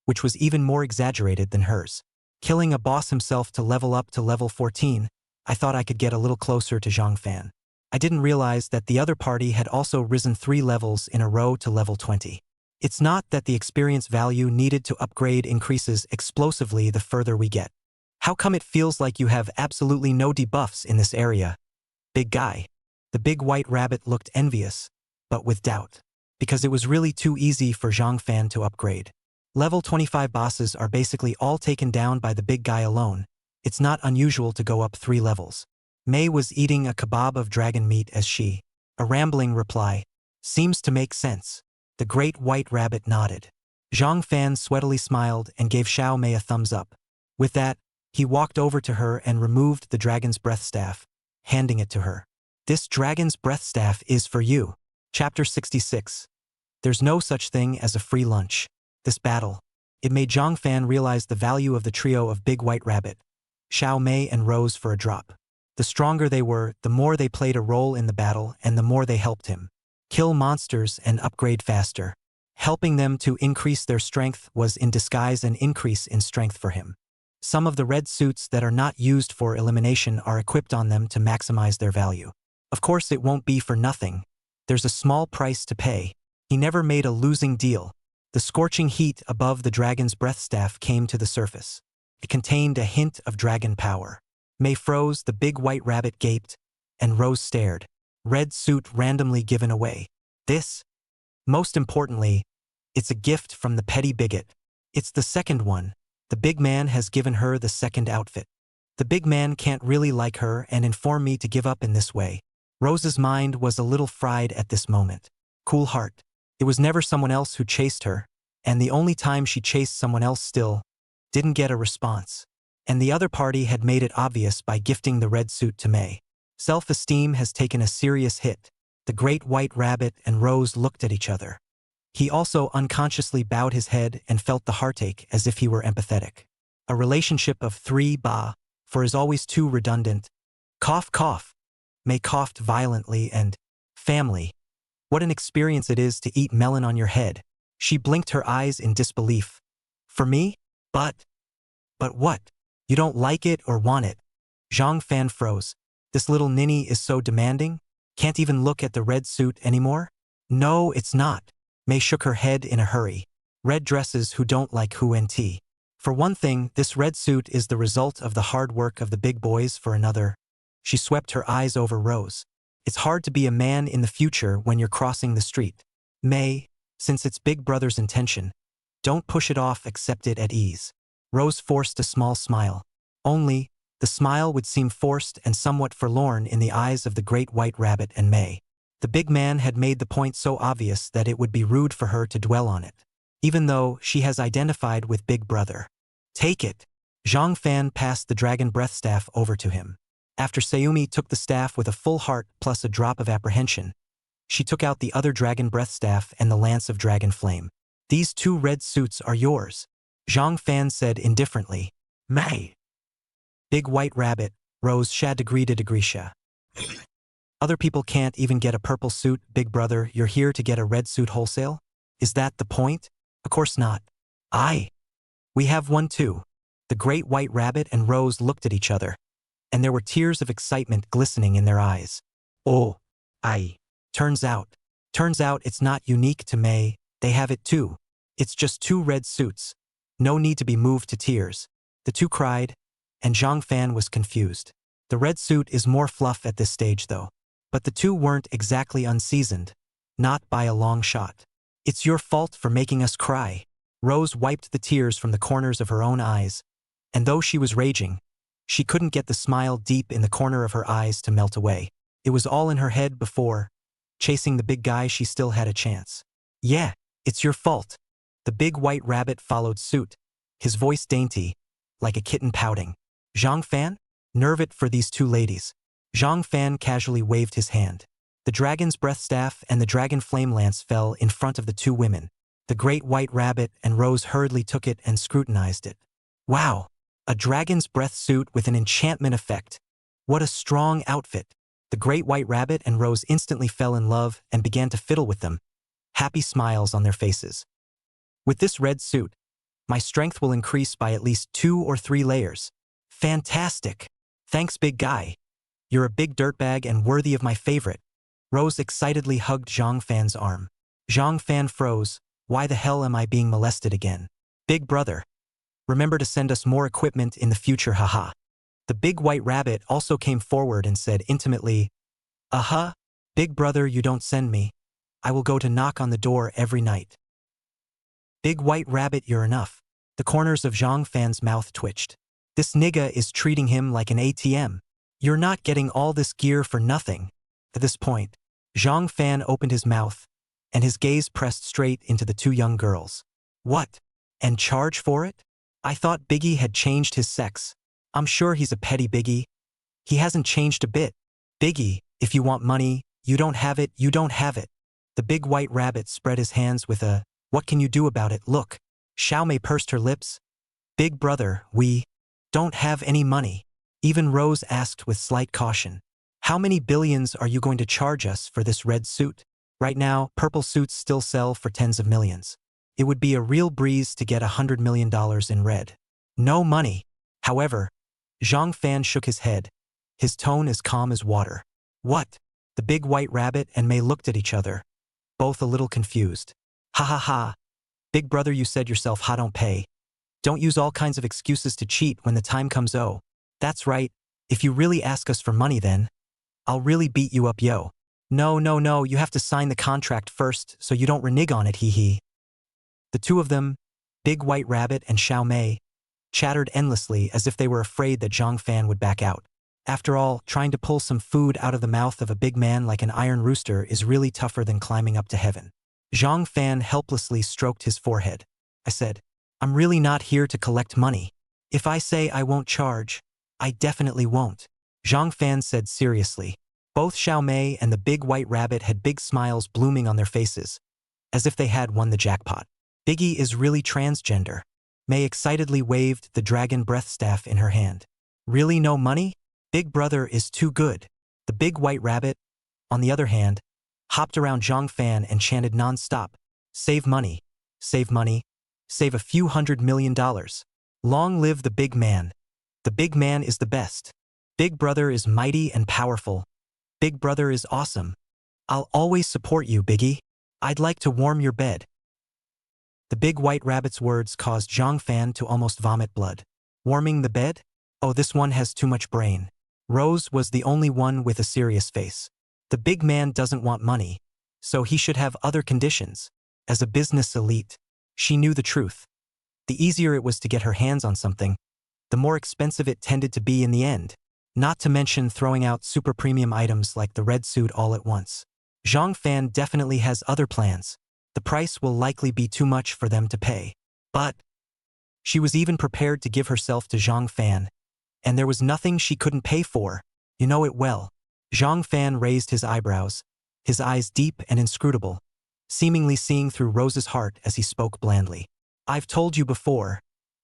which was even more exaggerated than hers. Killing a boss himself to level up to level 14, I thought I could get a little closer to Zhang Fan. I didn't realize that the other party had also risen 3 levels in a row to level 20. It's not that the experience value needed to upgrade increases explosively the further we get. How come it feels like you have absolutely no debuffs in this area? Big guy. The big white rabbit looked envious, but with doubt, because it was really too easy for Zhang Fan to upgrade. Level 25 bosses are basically all taken down by the big guy alone. It's not unusual to go up 3 levels. May was eating a kebab of dragon meat as she, a rambling reply, seems to make sense. The great white rabbit nodded. Zhang Fan sweatily smiled and gave Xiao Mei a thumbs up. With that, he walked over to her and removed the dragon's breath staff, handing it to her. This dragon's breath staff is for you. Chapter 66. There's no such thing as a free lunch. This battle, it made Zhang Fan realize the value of the trio of Big White Rabbit, Xiao Mei and Rose for a drop. The stronger they were, the more they played a role in the battle and the more they helped him kill monsters and upgrade faster. Helping them to increase their strength was in disguise an increase in strength for him. Some of the red suits that are not used for elimination are equipped on them to maximize their value. Of course it won't be for nothing. There's a small price to pay. He never made a losing deal. The scorching heat above the dragon's breath staff came to the surface. It contained a hint of dragon power. May froze, the big white rabbit gaped, and Rose stared. Red suit randomly given away. This? Most importantly, it's a gift from the petty bigot. It's the second one. The big man has given her the second outfit. The big man can't really like her and inform me to give up in this way. Rose's mind was a little fried at this moment. Cool heart. It was never someone else who chased her, and the only time she chased someone else still didn't get a response. And the other party had made it obvious by gifting the red suit to May. Self-esteem has taken a serious hit. The great white rabbit and Rose looked at each other. He also unconsciously bowed his head and felt the heartache as if he were empathetic. A relationship of 3 for is always too redundant. Cough cough. May coughed violently and, family. What an experience it is to eat melon on your head. She blinked her eyes in disbelief. For me? But what? You don't like it or want it? Zhang Fan froze. This little ninny is so demanding? Can't even look at the red suit anymore? No, it's not. May shook her head in a hurry. Red dresses who don't like who and tea. For one thing, this red suit is the result of the hard work of the big boys. For another, she swept her eyes over Rose. It's hard to be a man in the future when you're crossing the street. May, since it's Big Brother's intention, don't push it off, accept it at ease. Rose forced a small smile. Only, the smile would seem forced and somewhat forlorn in the eyes of the great white rabbit and May. The big man had made the point so obvious that it would be rude for her to dwell on it, even though she has identified with Big Brother. Take it. Zhang Fan passed the dragon breath staff over to him. After Sayumi took the staff with a full heart plus a drop of apprehension, she took out the other dragon breath staff and the lance of dragon flame. These 2 red suits are yours, Zhang Fan said indifferently. May. Big white rabbit, Rose sha degree to degree sha. Other people can't even get a purple suit, Big Brother, you're here to get a red suit wholesale? Is that the point? Of course not. We have one too. The great white rabbit and Rose looked at each other, and there were tears of excitement glistening in their eyes. Oh, turns out it's not unique to May, they have it too. It's just 2 red suits. No need to be moved to tears. The 2 cried, and Zhang Fan was confused. The red suit is more fluff at this stage though. But the 2 weren't exactly unseasoned. Not by a long shot. It's your fault for making us cry. Rose wiped the tears from the corners of her own eyes, and though she was raging, she couldn't get the smile deep in the corner of her eyes to melt away. It was all in her head before. Chasing the big guy, she still had a chance. Yeah, it's your fault. The big white rabbit followed suit, his voice dainty, like a kitten pouting. Zhang Fan? Nerve it for these 2 ladies. Zhang Fan casually waved his hand. The dragon's breath staff and the dragon flame lance fell in front of the 2 women. The great white rabbit and Rose hurriedly took it and scrutinized it. Wow! A dragon's breath suit with an enchantment effect. What a strong outfit. The great white rabbit and Rose instantly fell in love and began to fiddle with them, happy smiles on their faces. With this red suit, my strength will increase by at least 2 or 3 layers. Fantastic! Thanks, big guy. You're a big dirtbag and worthy of my favorite. Rose excitedly hugged Zhang Fan's arm. Zhang Fan froze. Why the hell am I being molested again? Big Brother. Remember to send us more equipment in the future, haha. The big white rabbit also came forward and said intimately, Big Brother, you don't send me. I will go to knock on the door every night. Big white rabbit, you're enough. The corners of Zhang Fan's mouth twitched. This nigga is treating him like an ATM. You're not getting all this gear for nothing. At this point, Zhang Fan opened his mouth, and his gaze pressed straight into the 2 young girls. What? And charge for it? I thought Biggie had changed his sex. I'm sure he's a petty Biggie. He hasn't changed a bit. Biggie, if you want money, you don't have it, you don't have it. The big white rabbit spread his hands with a, what can you do about it, look. Xiaomei pursed her lips. Big Brother, we don't have any money. Even Rose asked with slight caution. How many billions are you going to charge us for this red suit? Right now, purple suits still sell for tens of millions. It would be a real breeze to get $100 million in red. No money. However, Zhang Fan shook his head, his tone as calm as water. What? The big white rabbit and May looked at each other, both a little confused. Ha ha ha. Big Brother, you said yourself, ha, don't pay. Don't use all kinds of excuses to cheat when the time comes. Oh, that's right. If you really ask us for money, then I'll really beat you up, yo. No, you have to sign the contract first so you don't renege on it, hee hee. The 2 of them, Big White Rabbit and Xiaomei, chattered endlessly as if they were afraid that Zhang Fan would back out. After all, trying to pull some food out of the mouth of a big man like an iron rooster is really tougher than climbing up to heaven. Zhang Fan helplessly stroked his forehead. I said, I'm really not here to collect money. If I say I won't charge, I definitely won't. Zhang Fan said seriously. Both Xiaomei and the big white rabbit had big smiles blooming on their faces, as if they had won the jackpot. Biggie is really transgender. May excitedly waved the dragon breath staff in her hand. Really no money? Big Brother is too good. The big white rabbit, on the other hand, hopped around Zhang Fan and chanted non-stop. Save money. Save money. Save a few $100 million. Long live the big man. The big man is the best. Big Brother is mighty and powerful. Big brother is awesome. I'll always support you, Biggie. I'd like to warm your bed. The big white rabbit's words caused Zhang Fan to almost vomit blood. Warming the bed? Oh, this one has too much brain. Rose was the only one with a serious face. The big man doesn't want money, so he should have other conditions. As a business elite, she knew the truth. The easier it was to get her hands on something, the more expensive it tended to be in the end. Not to mention throwing out super premium items like the red suit all at once. Zhang Fan definitely has other plans. The price will likely be too much for them to pay. But she was even prepared to give herself to Zhang Fan, and there was nothing she couldn't pay for. You know it well. Zhang Fan raised his eyebrows, his eyes deep and inscrutable, seemingly seeing through Rose's heart as he spoke blandly. I've told you before,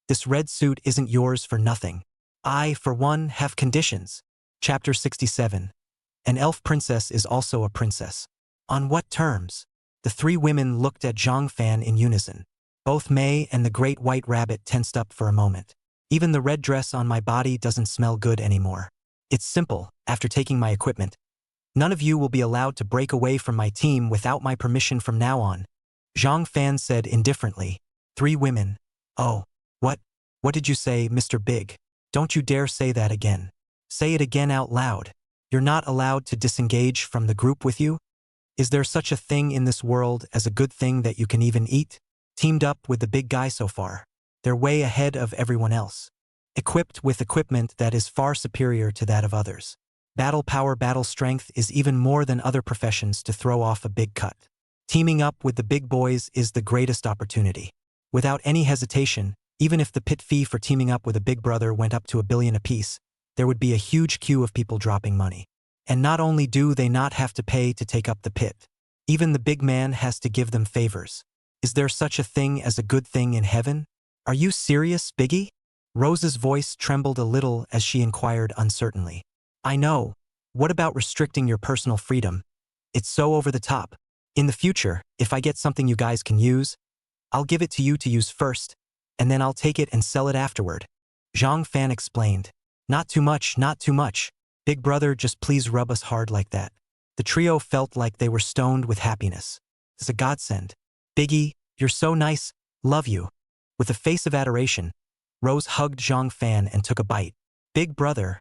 this red suit isn't yours for nothing. I, for one, have conditions. Chapter 67. An elf princess is also a princess. On what terms? The three women looked at Zhang Fan in unison. Both May and the great white rabbit tensed up for a moment. Even the red dress on my body doesn't smell good anymore. It's simple, after taking my equipment. None of you will be allowed to break away from my team without my permission from now on. Zhang Fan said indifferently. Three women. Oh, what? What did you say, Mr. Big? Don't you dare say that again. Say it again out loud. You're not allowed to disengage from the group with you? Is there such a thing in this world as a good thing that you can even eat? Teamed up with the big guy so far. They're way ahead of everyone else. Equipped with equipment that is far superior to that of others. Battle power, battle strength is even more than other professions to throw off a big cut. Teaming up with the big boys is the greatest opportunity. Without any hesitation, even if the pit fee for teaming up with a big brother went up to $1 billion apiece, there would be a huge queue of people dropping money. And not only do they not have to pay to take up the pit, even the big man has to give them favors. Is there such a thing as a good thing in heaven? Are you serious, Biggie? Rose's voice trembled a little as she inquired uncertainly. I know. What about restricting your personal freedom? It's so over the top. In the future, if I get something you guys can use, I'll give it to you to use first, and then I'll take it and sell it afterward. Zhang Fan explained. Not too much, not too much. Big brother, just please rub us hard like that. The trio felt like they were stoned with happiness. It's a godsend. Biggie, you're so nice. Love you. With a face of adoration, Rose hugged Zhang Fan and took a bite. Big brother.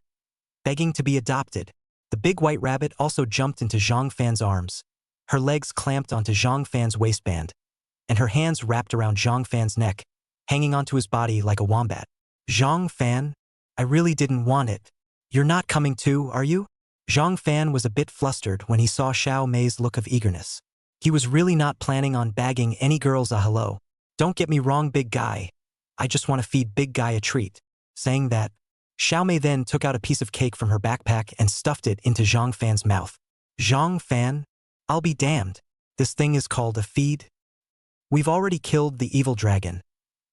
Begging to be adopted. The big white rabbit also jumped into Zhang Fan's arms. Her legs clamped onto Zhang Fan's waistband, and her hands wrapped around Zhang Fan's neck, hanging onto his body like a wombat. Zhang Fan? I really didn't want it. You're not coming too, are you? Zhang Fan was a bit flustered when he saw Xiao Mei's look of eagerness. He was really not planning on bagging any girls a hello. Don't get me wrong, big guy. I just want to feed big guy a treat. Saying that, Xiao Mei then took out a piece of cake from her backpack and stuffed it into Zhang Fan's mouth. Zhang Fan? I'll be damned. This thing is called a feed? We've already killed the evil dragon.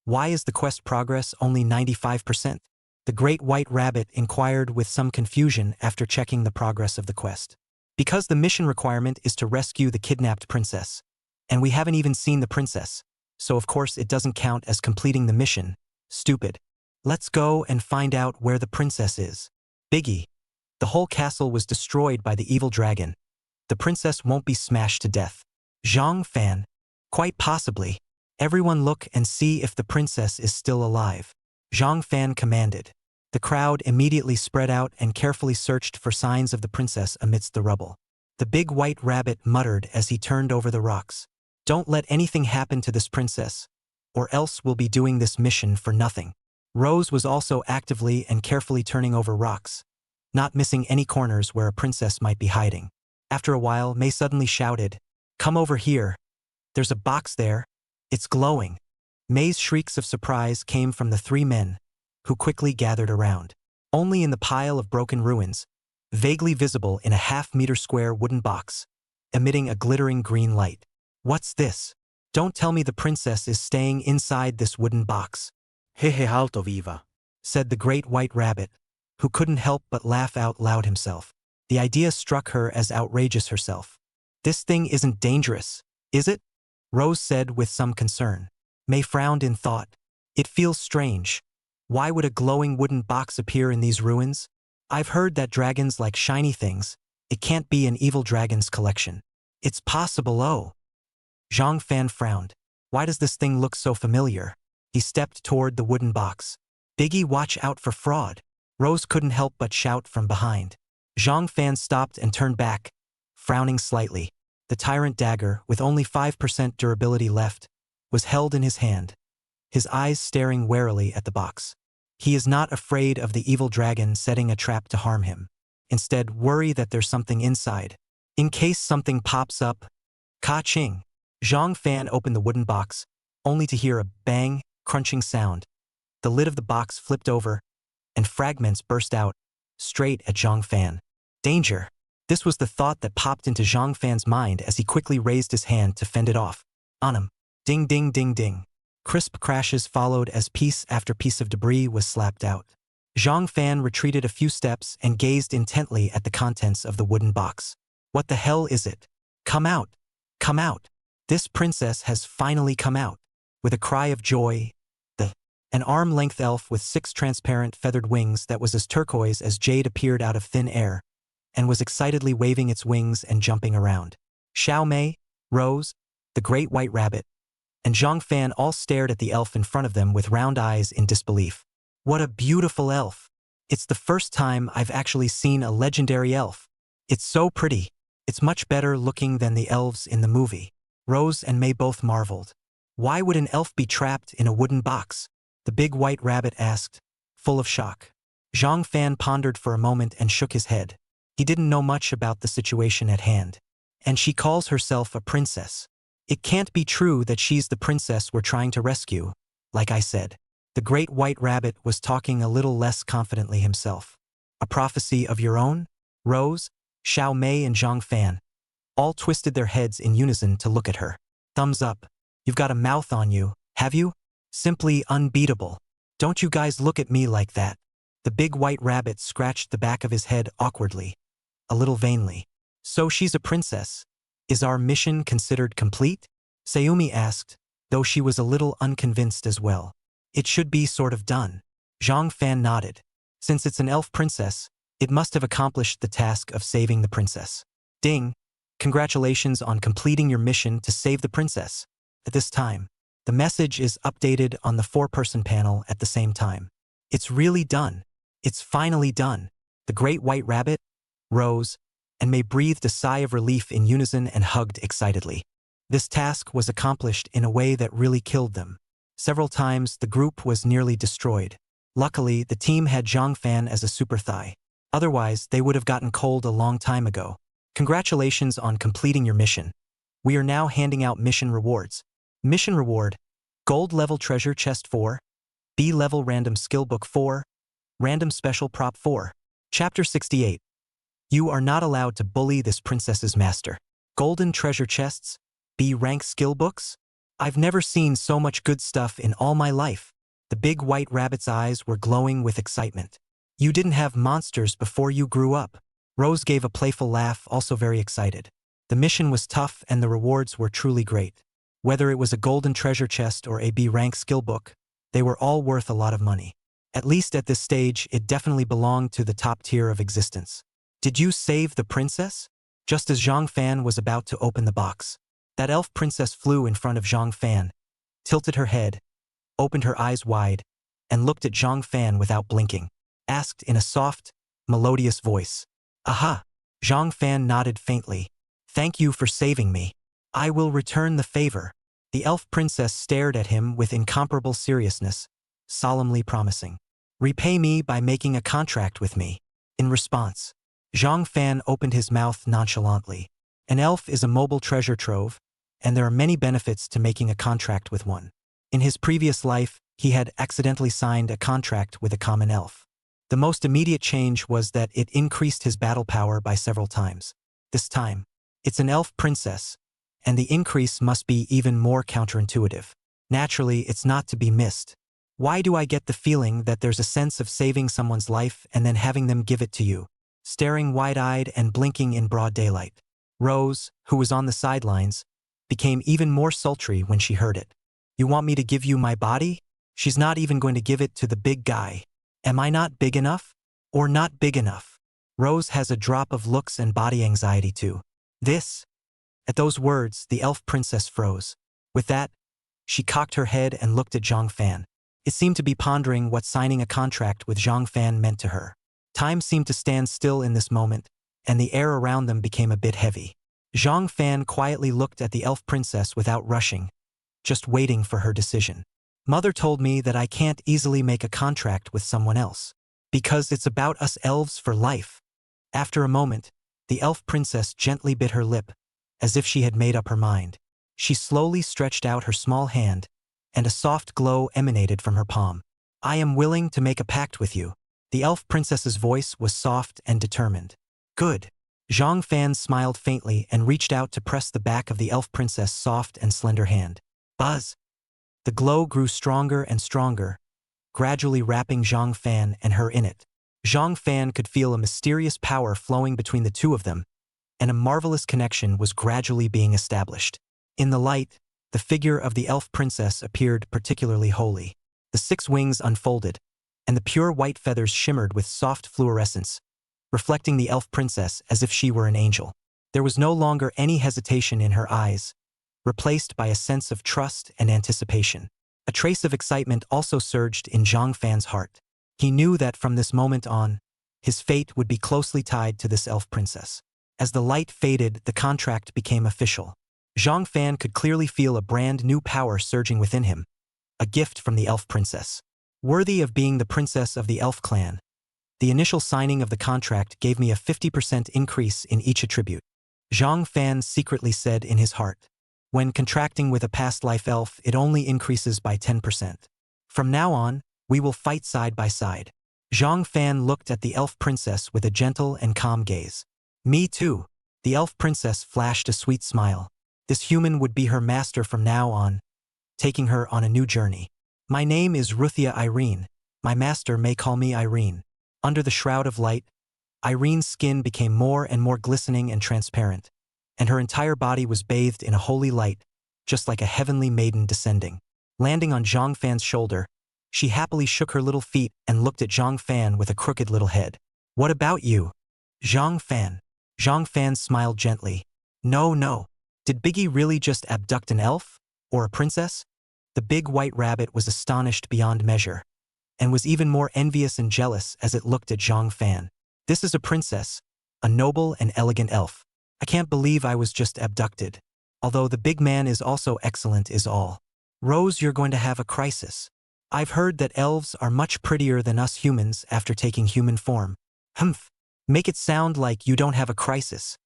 Why is the quest progress only 95%? The great white rabbit inquired with some confusion after checking the progress of the quest. Because the mission requirement is to rescue the kidnapped princess. And we haven't even seen the princess, so of course it doesn't count as completing the mission. Stupid. Let's go and find out where the princess is. Biggie. The whole castle was destroyed by the evil dragon. The princess won't be smashed to death. Zhang Fan. Quite possibly. Everyone look and see if the princess is still alive. Zhang Fan commanded. The crowd immediately spread out and carefully searched for signs of the princess amidst the rubble. The big white rabbit muttered as he turned over the rocks. Don't let anything happen to this princess, or else we'll be doing this mission for nothing. Rose was also actively and carefully turning over rocks, not missing any corners where a princess might be hiding. After a while, May suddenly shouted, "Come over here. There's a box there. It's glowing." May's shrieks of surprise came from the three men, who quickly gathered around. Only in the pile of broken ruins, vaguely visible in a half-meter square wooden box, emitting a glittering green light. What's this? Don't tell me the princess is staying inside this wooden box. Hehe alto viva. Said the great white rabbit, who couldn't help but laugh out loud himself. The idea struck her as outrageous herself. This thing isn't dangerous, is it? Rose said with some concern. May frowned in thought. It feels strange. Why would a glowing wooden box appear in these ruins? I've heard that dragons like shiny things. It can't be an evil dragon's collection. It's possible, oh. Zhang Fan frowned. Why does this thing look so familiar? He stepped toward the wooden box. Biggie, watch out for fraud. Rose couldn't help but shout from behind. Zhang Fan stopped and turned back, frowning slightly. The tyrant dagger, with only 5% durability left, was held in his hand, his eyes staring warily at the box. He is not afraid of the evil dragon setting a trap to harm him. Instead, worry that there's something inside. In case something pops up. Ka-ching. Zhang Fan opened the wooden box, only to hear a bang, crunching sound. The lid of the box flipped over, and fragments burst out, straight at Zhang Fan. Danger! This was the thought that popped into Zhang Fan's mind as he quickly raised his hand to fend it off. On him. Ding ding ding ding. Crisp crashes followed as piece after piece of debris was slapped out. Zhang Fan retreated a few steps and gazed intently at the contents of the wooden box. What the hell is it? Come out! Come out! This princess has finally come out. With a cry of joy, an arm-length elf with 6 transparent feathered wings that was as turquoise as jade appeared out of thin air, and was excitedly waving its wings and jumping around. Xiao Mei, Rose, the great white rabbit, and Zhang Fan all stared at the elf in front of them with round eyes in disbelief. What a beautiful elf! It's the first time I've actually seen a legendary elf. It's so pretty. It's much better looking than the elves in the movie. Rose and Mei both marveled. Why would an elf be trapped in a wooden box? The big white rabbit asked, full of shock. Zhang Fan pondered for a moment and shook his head. He didn't know much about the situation at hand. And she calls herself a princess. It can't be true that she's the princess we're trying to rescue, like I said. The great white rabbit was talking a little less confidently himself. A prophecy of your own? Rose, Xiao Mei and Zhang Fan all twisted their heads in unison to look at her. Thumbs up. You've got a mouth on you, have you? Simply unbeatable. Don't you guys look at me like that. The big white rabbit scratched the back of his head awkwardly, a little vainly. So she's a princess. Is our mission considered complete? Sayumi asked, though she was a little unconvinced as well. It should be sort of done. Zhang Fan nodded. Since it's an elf princess, it must have accomplished the task of saving the princess. Ding! Congratulations on completing your mission to save the princess. At this time, the message is updated on the 4-person panel at the same time. It's really done. It's finally done. The great white rabbit, Rose, and Mei breathed a sigh of relief in unison and hugged excitedly. This task was accomplished in a way that really killed them. Several times, the group was nearly destroyed. Luckily, the team had Zhang Fan as a super thigh. Otherwise, they would have gotten cold a long time ago. Congratulations on completing your mission. We are now handing out mission rewards. Mission reward: Gold level treasure chest 4, B level random skill book 4, random special prop 4. Chapter 68. You are not allowed to bully this princess's master. Golden treasure chests, B rank skill books? I've never seen so much good stuff in all my life. The big white rabbit's eyes were glowing with excitement. You didn't have monsters before you grew up. Rose gave a playful laugh, also very excited. The mission was tough and the rewards were truly great. Whether it was a golden treasure chest or a B-rank skill book, they were all worth a lot of money. At least at this stage, it definitely belonged to the top tier of existence. Did you save the princess? Just as Zhang Fan was about to open the box, that elf princess flew in front of Zhang Fan, tilted her head, opened her eyes wide, and looked at Zhang Fan without blinking, asked in a soft, melodious voice. Aha! Zhang Fan nodded faintly. Thank you for saving me. I will return the favor. The elf princess stared at him with incomparable seriousness, solemnly promising. Repay me by making a contract with me. In response, Zhang Fan opened his mouth nonchalantly. An elf is a mobile treasure trove, and there are many benefits to making a contract with one. In his previous life, he had accidentally signed a contract with a common elf. The most immediate change was that it increased his battle power by several times. This time, it's an elf princess, and the increase must be even more counterintuitive. Naturally, it's not to be missed. Why do I get the feeling that there's a sense of saving someone's life and then having them give it to you? Staring wide-eyed and blinking in broad daylight. Rose, who was on the sidelines, became even more sultry when she heard it. You want me to give you my body? She's not even going to give it to the big guy. Am I not big enough? Or not big enough? Rose has a drop of looks and body anxiety too. This? At those words, the elf princess froze. With that, she cocked her head and looked at Zhang Fan. It seemed to be pondering what signing a contract with Zhang Fan meant to her. Time seemed to stand still in this moment, and the air around them became a bit heavy. Zhang Fan quietly looked at the elf princess without rushing, just waiting for her decision. Mother told me that I can't easily make a contract with someone else, because it's about us elves for life. After a moment, the elf princess gently bit her lip, as if she had made up her mind. She slowly stretched out her small hand, and a soft glow emanated from her palm. I am willing to make a pact with you. The elf princess's voice was soft and determined. Good. Zhang Fan smiled faintly and reached out to press the back of the elf princess' soft and slender hand. Buzz! The glow grew stronger and stronger, gradually wrapping Zhang Fan and her in it. Zhang Fan could feel a mysterious power flowing between the two of them, and a marvelous connection was gradually being established. In the light, the figure of the elf princess appeared particularly holy. The 6 wings unfolded, and the pure white feathers shimmered with soft fluorescence, reflecting the elf princess as if she were an angel. There was no longer any hesitation in her eyes, replaced by a sense of trust and anticipation. A trace of excitement also surged in Zhang Fan's heart. He knew that from this moment on, his fate would be closely tied to this elf princess. As the light faded, the contract became official. Zhang Fan could clearly feel a brand new power surging within him, a gift from the elf princess. Worthy of being the princess of the elf clan, the initial signing of the contract gave me a 50% increase in each attribute. Zhang Fan secretly said in his heart. When contracting with a past life elf, it only increases by 10%. From now on, we will fight side by side. Zhang Fan looked at the elf princess with a gentle and calm gaze. Me too. The elf princess flashed a sweet smile. This human would be her master from now on, taking her on a new journey. My name is Ruthia Irene. My master may call me Irene. Under the shroud of light, Irene's skin became more and more glistening and transparent, and her entire body was bathed in a holy light, just like a heavenly maiden descending. Landing on Zhang Fan's shoulder, she happily shook her little feet and looked at Zhang Fan with a crooked little head. What about you? Zhang Fan. Zhang Fan smiled gently. No. Did Biggie really just abduct an elf? Or a princess? The big white rabbit was astonished beyond measure, and was even more envious and jealous as it looked at Zhang Fan. This is a princess, a noble and elegant elf. I can't believe I was just abducted. Although the big man is also excellent is all. Rose, you're going to have a crisis. I've heard that elves are much prettier than us humans after taking human form. Humph. Make it sound like you don't have a crisis.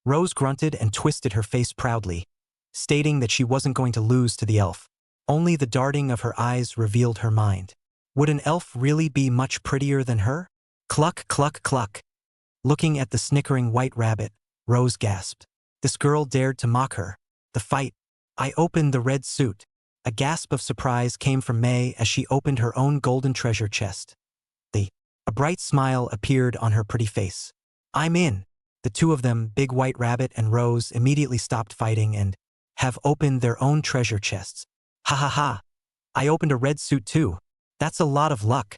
Rose grunted and twisted her face proudly, stating that she wasn't going to lose to the elf. Only the darting of her eyes revealed her mind. Would an elf really be much prettier than her? Cluck, cluck, cluck. Looking at the snickering white rabbit, Rose gasped. This girl dared to mock her. The fight. I opened the red suit. A gasp of surprise came from May as she opened her own golden treasure chest. A bright smile appeared on her pretty face. I'm in. The two of them, Big White Rabbit and Rose, immediately stopped fighting and have opened their own treasure chests. Ha ha ha. I opened a red suit too. That's a lot of luck.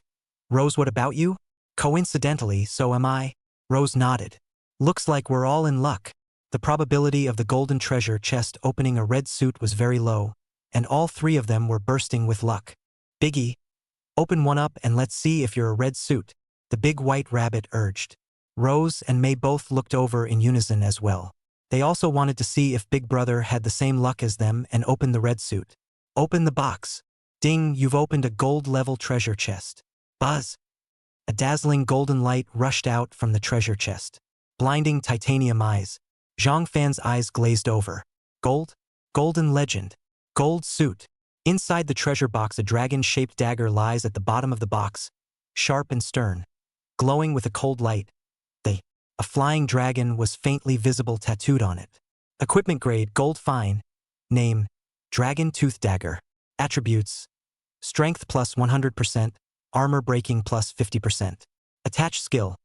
Rose, what about you? Coincidentally, so am I. Rose nodded. Looks like we're all in luck. The probability of the golden treasure chest opening a red suit was very low, and all 3 of them were bursting with luck. Biggie, open one up and let's see if you're a red suit, the big white rabbit urged. Rose and May both looked over in unison as well. They also wanted to see if Big Brother had the same luck as them and opened the red suit. Open the box. Ding, you've opened a gold-level treasure chest. Buzz. A dazzling golden light rushed out from the treasure chest. Blinding titanium eyes. Zhang Fan's eyes glazed over. Gold? Golden legend. Gold suit. Inside the treasure box, a dragon-shaped dagger lies at the bottom of the box, sharp and stern, glowing with a cold light. A flying dragon was faintly visible tattooed on it. Equipment grade, gold fine. Name, Dragon Tooth Dagger. Attributes, strength plus 100%, armor breaking plus 50%. Attached skill,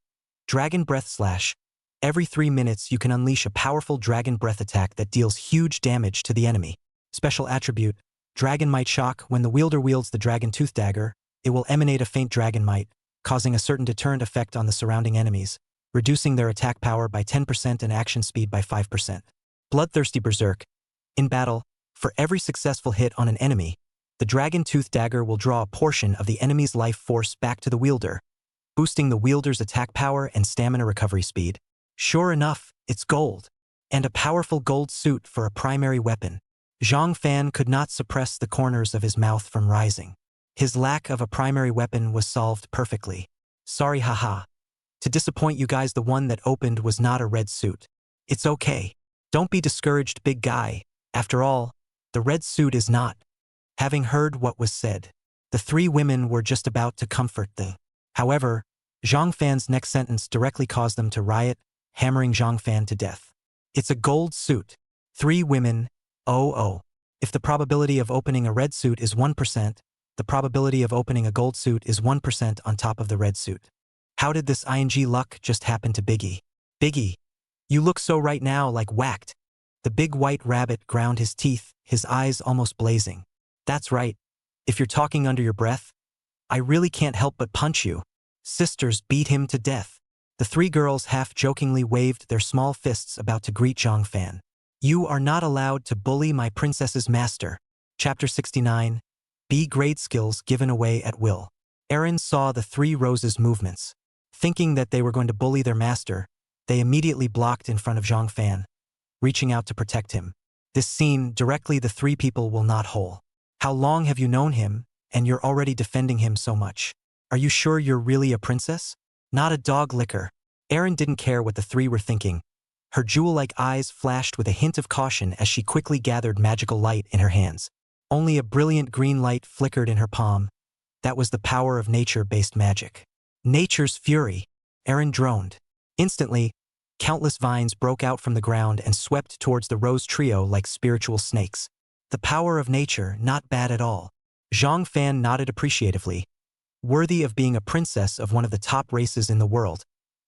Dragon Breath Slash. Every 3 minutes you can unleash a powerful dragon breath attack that deals huge damage to the enemy. Special attribute, Dragon Might Shock. When the wielder wields the Dragon Tooth Dagger, it will emanate a faint dragon might, causing a certain deterrent effect on the surrounding enemies. reducing their attack power by 10% and action speed by 5%. Bloodthirsty Berserk. In battle, for every successful hit on an enemy, the Dragon Tooth Dagger will draw a portion of the enemy's life force back to the wielder, boosting the wielder's attack power and stamina recovery speed. Sure enough, it's gold. And a powerful gold suit for a primary weapon. Zhang Fan could not suppress the corners of his mouth from rising. His lack of a primary weapon was solved perfectly. Sorry, haha. To disappoint you guys, the one that opened was not a red suit. It's okay. Don't be discouraged, big guy. After all, the red suit is not. Having heard what was said, the three women were just about to comfort the. However, Zhang Fan's next sentence directly caused them to riot, hammering Zhang Fan to death. It's a gold suit. Three women. Oh. If the probability of opening a red suit is 1%, the probability of opening a gold suit is 1% on top of the red suit. How did this ing luck just happen to Biggie? Biggie, you look so right now like whacked. The big white rabbit ground his teeth, his eyes almost blazing. That's right. If you're talking under your breath, I really can't help but punch you. Sisters beat him to death. The three girls half-jokingly waved their small fists about to greet Zhang Fan. You are not allowed to bully my princess's master. Chapter 69. B-grade skills given away at will. Eren saw the three roses' movements. Thinking that they were going to bully their master, they immediately blocked in front of Zhang Fan, reaching out to protect him. This scene, directly the three people will not whole. How long have you known him, and you're already defending him so much? Are you sure you're really a princess? Not a dog licker. Eren didn't care what the three were thinking. Her jewel-like eyes flashed with a hint of caution as she quickly gathered magical light in her hands. Only a brilliant green light flickered in her palm. That was the power of nature-based magic. Nature's fury. Eren droned. Instantly, countless vines broke out from the ground and swept towards the rose trio like spiritual snakes. The power of nature, not bad at all. Zhang Fan nodded appreciatively. Worthy of being a princess of one of the top races in the world,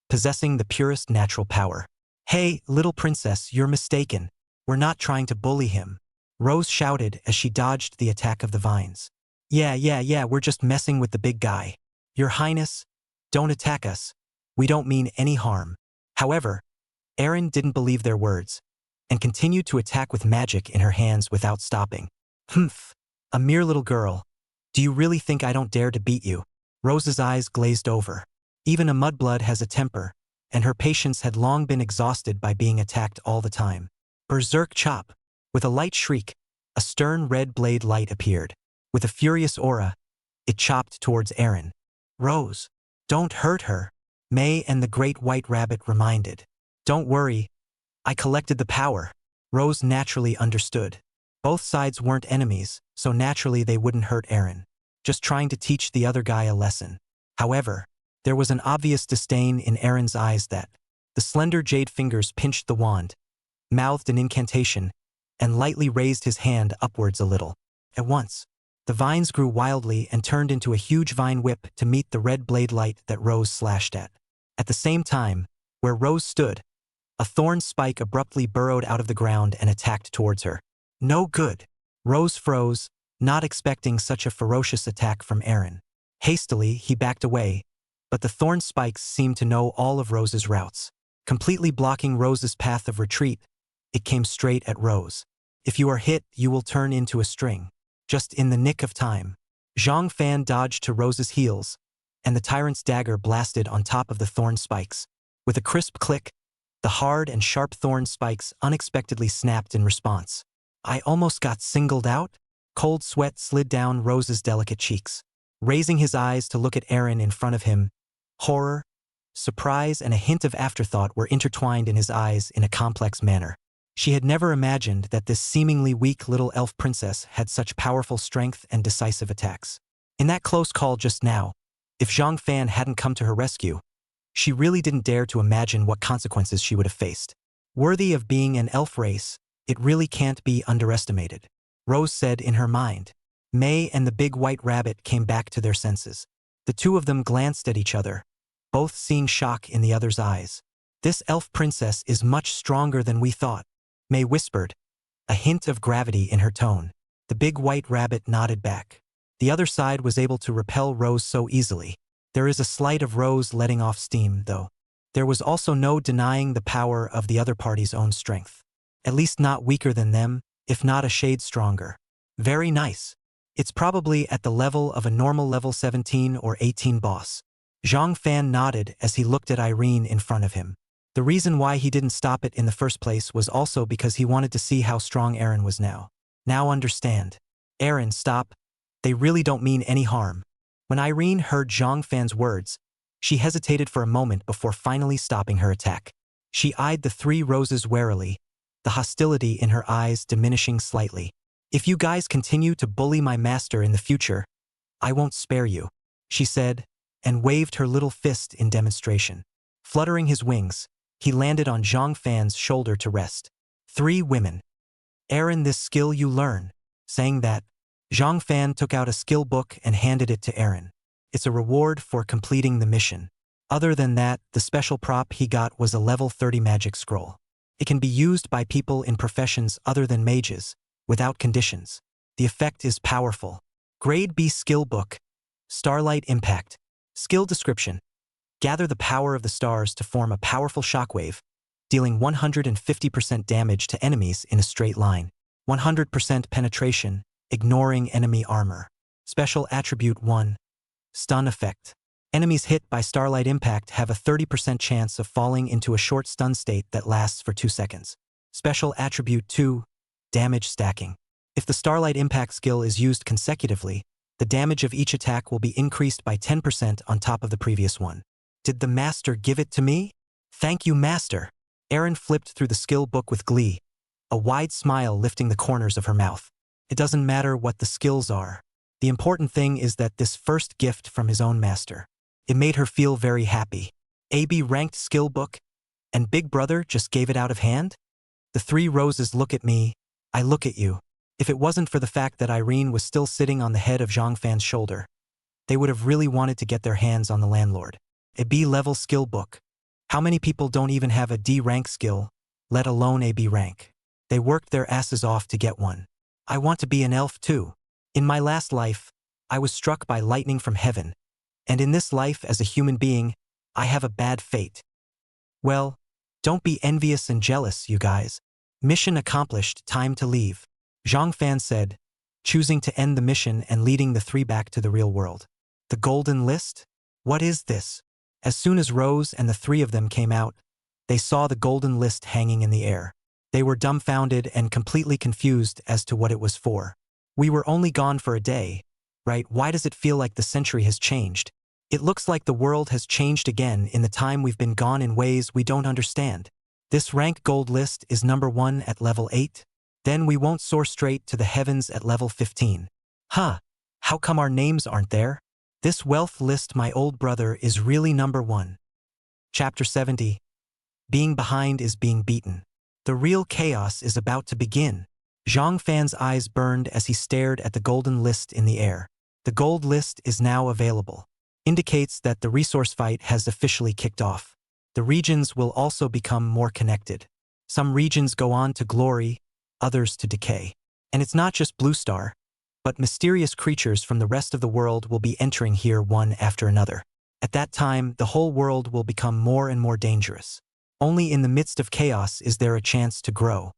possessing the purest natural power. Hey, little princess, you're mistaken. We're not trying to bully him. Rose shouted as she dodged the attack of the vines. Yeah, we're just messing with the big guy. Your Highness, don't attack us. We don't mean any harm. However, Eren didn't believe their words, and continued to attack with magic in her hands without stopping. Humph, a mere little girl. Do you really think I don't dare to beat you? Rose's eyes glazed over. Even a mudblood has a temper, and her patience had long been exhausted by being attacked all the time. Berserk chop. With a light shriek, a stern red blade light appeared. With a furious aura, it chopped towards Eren. Rose, don't hurt her. May and the great white rabbit reminded. Don't worry, I collected the power. Rose naturally understood. Both sides weren't enemies, so naturally they wouldn't hurt Eren. Just trying to teach the other guy a lesson. However, there was an obvious disdain in Eren's eyes that the slender jade fingers pinched the wand, mouthed an incantation, and lightly raised his hand upwards a little. At once, the vines grew wildly and turned into a huge vine whip to meet the red blade light that Rose slashed at. At the same time, where Rose stood, a thorn spike abruptly burrowed out of the ground and attacked towards her. No good. Rose froze, not expecting such a ferocious attack from Eren. Hastily, he backed away, but the thorn spikes seemed to know all of Rose's routes. Completely blocking Rose's path of retreat, it came straight at Rose. If you are hit, you will turn into a string. Just in the nick of time, Zhang Fan dodged to Rose's heels, and the tyrant's dagger blasted on top of the thorn spikes. With a crisp click, the hard and sharp thorn spikes unexpectedly snapped in response. I almost got singled out? Cold sweat slid down Rose's delicate cheeks. Raising his eyes to look at Eren in front of him, horror, surprise, and a hint of afterthought were intertwined in his eyes in a complex manner. She had never imagined that this seemingly weak little elf princess had such powerful strength and decisive attacks. In that close call just now, if Zhang Fan hadn't come to her rescue, she really didn't dare to imagine what consequences she would have faced. Worthy of being an elf race, it really can't be underestimated, Rose said in her mind. May and the big white rabbit came back to their senses. The two of them glanced at each other, both seeing shock in the other's eyes. This elf princess is much stronger than we thought, May whispered, a hint of gravity in her tone. The big white rabbit nodded back. The other side was able to repel Rose so easily. There is a slight of Rose letting off steam, though. There was also no denying the power of the other party's own strength. At least not weaker than them, if not a shade stronger. Very nice. It's probably at the level of a normal level 17 or 18 boss. Zhang Fan nodded as he looked at Irene in front of him. The reason why he didn't stop it in the first place was also because he wanted to see how strong Aaron was now. Now understand. Aaron, stop. They really don't mean any harm. When Irene heard Zhang Fan's words, she hesitated for a moment before finally stopping her attack. She eyed the 3 roses warily, the hostility in her eyes diminishing slightly. If you guys continue to bully my master in the future, I won't spare you, she said, and waved her little fist in demonstration. Fluttering his wings, he landed on Zhang Fan's shoulder to rest. 3 women. Aaron, this skill you learn. Saying that, Zhang Fan took out a skill book and handed it to Aaron. It's a reward for completing the mission. Other than that, the special prop he got was a level 30 magic scroll. It can be used by people in professions other than mages, without conditions. The effect is powerful. Grade B skill book. Starlight impact. Skill description. Gather the power of the stars to form a powerful shockwave, dealing 150% damage to enemies in a straight line. 100% penetration, ignoring enemy armor. Special attribute 1. Stun effect. Enemies hit by starlight impact have a 30% chance of falling into a short stun state that lasts for 2 seconds. Special attribute 2. Damage stacking. If the starlight impact skill is used consecutively, the damage of each attack will be increased by 10% on top of the previous one. Did the master give it to me? Thank you, master. Aaron flipped through the skill book with glee, a wide smile lifting the corners of her mouth. It doesn't matter what the skills are. The important thing is that this first gift from his own master. It made her feel very happy. AB ranked skill book, and Big Brother just gave it out of hand? The 3 roses look at me, I look at you. If it wasn't for the fact that Irene was still sitting on the head of Zhang Fan's shoulder, they would have really wanted to get their hands on the landlord. A B-level skill book. How many people don't even have a D rank skill, let alone a B rank? They worked their asses off to get one. I want to be an elf too. In my last life, I was struck by lightning from heaven, and in this life as a human being, I have a bad fate. Well, don't be envious and jealous, you guys. Mission accomplished, time to leave. Zhang Fan said, choosing to end the mission and leading the 3 back to the real world. The golden list? What is this? As soon as Rose and the 3 of them came out, they saw the golden list hanging in the air. They were dumbfounded and completely confused as to what it was for. We were only gone for a day, right? Why does it feel like the century has changed? It looks like the world has changed again in the time we've been gone in ways we don't understand. This rank gold list is number 1 at level 8. Then we won't soar straight to the heavens at level 15. Huh, how come our names aren't there? This wealth list, my old brother, is really number 1. Chapter 70. Being behind is being beaten. The real chaos is about to begin. Zhang Fan's eyes burned as he stared at the golden list in the air. The gold list is now available. Indicates that the resource fight has officially kicked off. The regions will also become more connected. Some regions go on to glory, others to decay. And it's not just Blue Star, but mysterious creatures from the rest of the world will be entering here one after another. At that time, the whole world will become more and more dangerous. Only in the midst of chaos is there a chance to grow.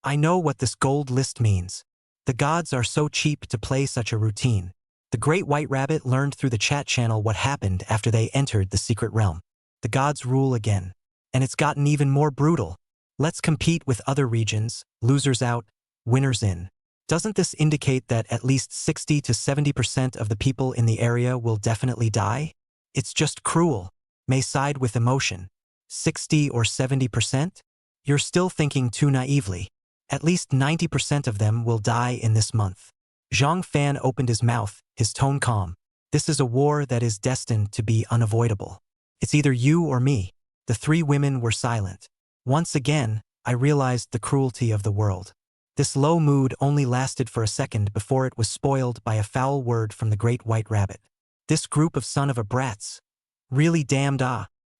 I know what this gold list means. The gods are so cheap to play such a routine. The Great White Rabbit learned through the chat channel what happened after they entered the secret realm. The gods rule again. And it's gotten even more brutal. Let's compete with other regions, losers out, winners in. Doesn't this indicate that at least 60 to 70% of the people in the area will definitely die? It's just cruel. May side with emotion. 60 or 70%? You're still thinking too naively. At least 90% of them will die in this month. Zhang Fan opened his mouth, his tone calm. This is a war that is destined to be unavoidable. It's either you or me. The 3 women were silent. Once again, I realized the cruelty of the world. This low mood only lasted for a second before it was spoiled by a foul word from the Great White Rabbit. This group of son of a brats. Really damned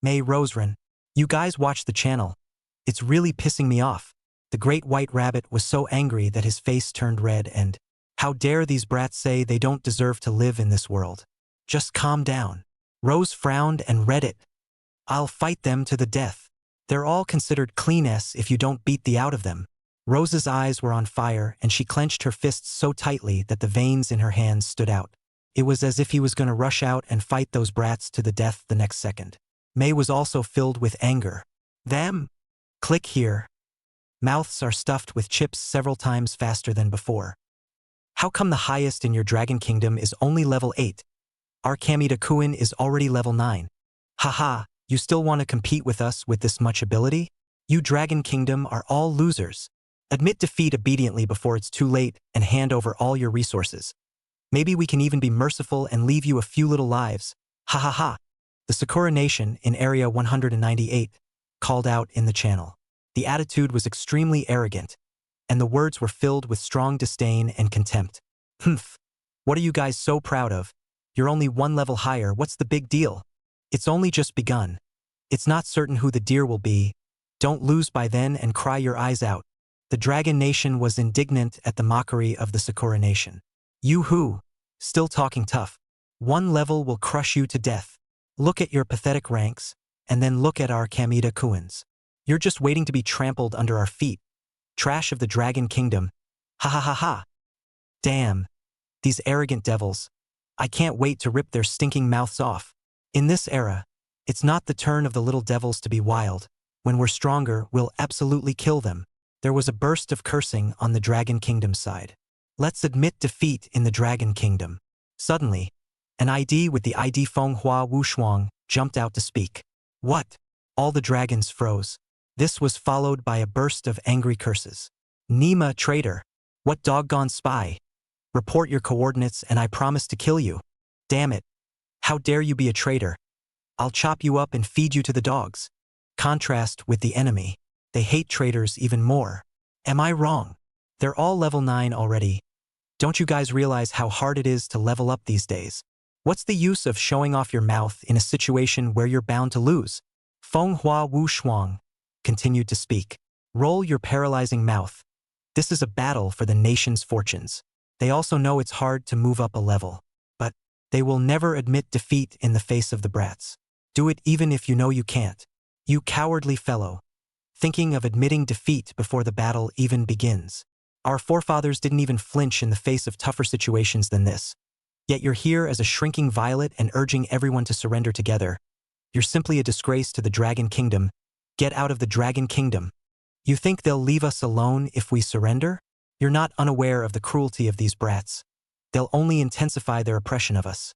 May Roserin. You guys watch the channel. It's really pissing me off. The Great White Rabbit was so angry that his face turned red and, how dare these brats say they don't deserve to live in this world? Just calm down. Rose frowned and read it. I'll fight them to the death. They're all considered clean S if you don't beat the out of them. Rose's eyes were on fire and she clenched her fists so tightly that the veins in her hands stood out. It was as if he was going to rush out and fight those brats to the death the next second. May was also filled with anger. Them? Click here. Mouths are stuffed with chips several times faster than before. How come the highest in your Dragon Kingdom is only level 8? Our Kamita-kun is already level 9. Haha, you still want to compete with us with this much ability? You Dragon Kingdom are all losers. Admit defeat obediently before it's too late and hand over all your resources. Maybe we can even be merciful and leave you a few little lives. Ha ha ha. The Sakura Nation in Area 198 called out in the channel. The attitude was extremely arrogant, and the words were filled with strong disdain and contempt. Humph. What are you guys so proud of? You're only one level higher, what's the big deal? It's only just begun. It's not certain who the deer will be. Don't lose by then and cry your eyes out. The Dragon Nation was indignant at the mockery of the Sakura Nation. You who? Still talking tough. One level will crush you to death. Look at your pathetic ranks, and then look at our Kamita-kuns. You're just waiting to be trampled under our feet. Trash of the Dragon Kingdom. Ha ha ha ha. Damn. These arrogant devils. I can't wait to rip their stinking mouths off. In this era, it's not the turn of the little devils to be wild. When we're stronger, we'll absolutely kill them. There was a burst of cursing on the Dragon Kingdom side. Let's admit defeat in the Dragon Kingdom. Suddenly, an ID with the ID Fenghua Wushuang jumped out to speak. What? All the dragons froze. This was followed by a burst of angry curses. Nima, traitor. What doggone spy? Report your coordinates and I promise to kill you. Damn it. How dare you be a traitor? I'll chop you up and feed you to the dogs. Contrast with the enemy. They hate traitors even more. Am I wrong? They're all level 9 already. Don't you guys realize how hard it is to level up these days? What's the use of showing off your mouth in a situation where you're bound to lose? Fenghua Wushuang continued to speak. Roll your paralyzing mouth. This is a battle for the nation's fortunes. They also know it's hard to move up a level, but they will never admit defeat in the face of the brats. Do it even if you know you can't. You cowardly fellow. Thinking of admitting defeat before the battle even begins. Our forefathers didn't even flinch in the face of tougher situations than this. Yet you're here as a shrinking violet and urging everyone to surrender together. You're simply a disgrace to the Dragon Kingdom. Get out of the Dragon Kingdom. You think they'll leave us alone if we surrender? You're not unaware of the cruelty of these brats. They'll only intensify their oppression of us.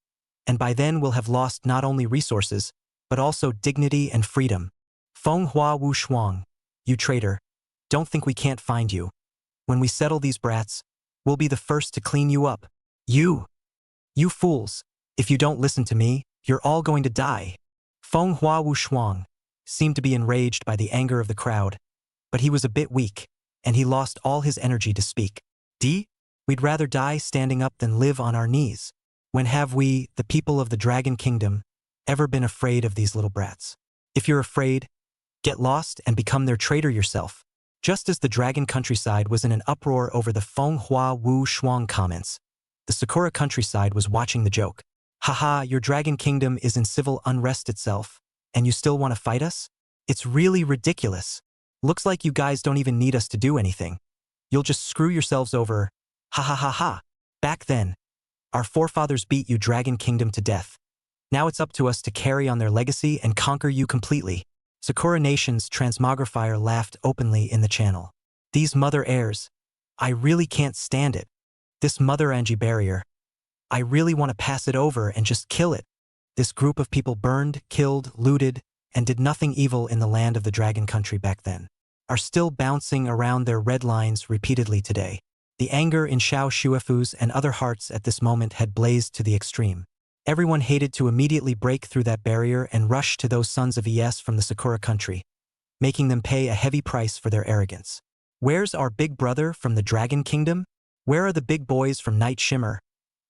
And by then we'll have lost not only resources, but also dignity and freedom. Fenghua Wushuang, you traitor. Don't think we can't find you. When we settle these brats, we'll be the first to clean you up. You fools. If you don't listen to me, you're all going to die. Fenghua Wushuang seemed to be enraged by the anger of the crowd, but he was a bit weak, and he lost all his energy to speak. We'd rather die standing up than live on our knees. When have we, the people of the Dragon Kingdom, ever been afraid of these little brats? If you're afraid, get lost and become their traitor yourself. Just as the Dragon countryside was in an uproar over the Fenghua Wushuang comments, the Sakura countryside was watching the joke. Haha, your Dragon Kingdom is in civil unrest itself, and you still want to fight us? It's really ridiculous. Looks like you guys don't even need us to do anything. You'll just screw yourselves over. Ha ha ha ha. Back then, our forefathers beat you Dragon Kingdom to death. Now it's up to us to carry on their legacy and conquer you completely. Sakura Nation's transmogrifier laughed openly in the channel. These mother heirs. I really can't stand it. This mother Angie barrier. I really want to pass it over and just kill it. This group of people burned, killed, looted, and did nothing evil in the land of the Dragon Country back then, are still bouncing around their red lines repeatedly today. The anger in Xiao Shuefu's and other hearts at this moment had blazed to the extreme. Everyone hated to immediately break through that barrier and rush to those sons of ES from the Sakura country, making them pay a heavy price for their arrogance. Where's our big brother from the Dragon Kingdom? Where are the big boys from Night Shimmer?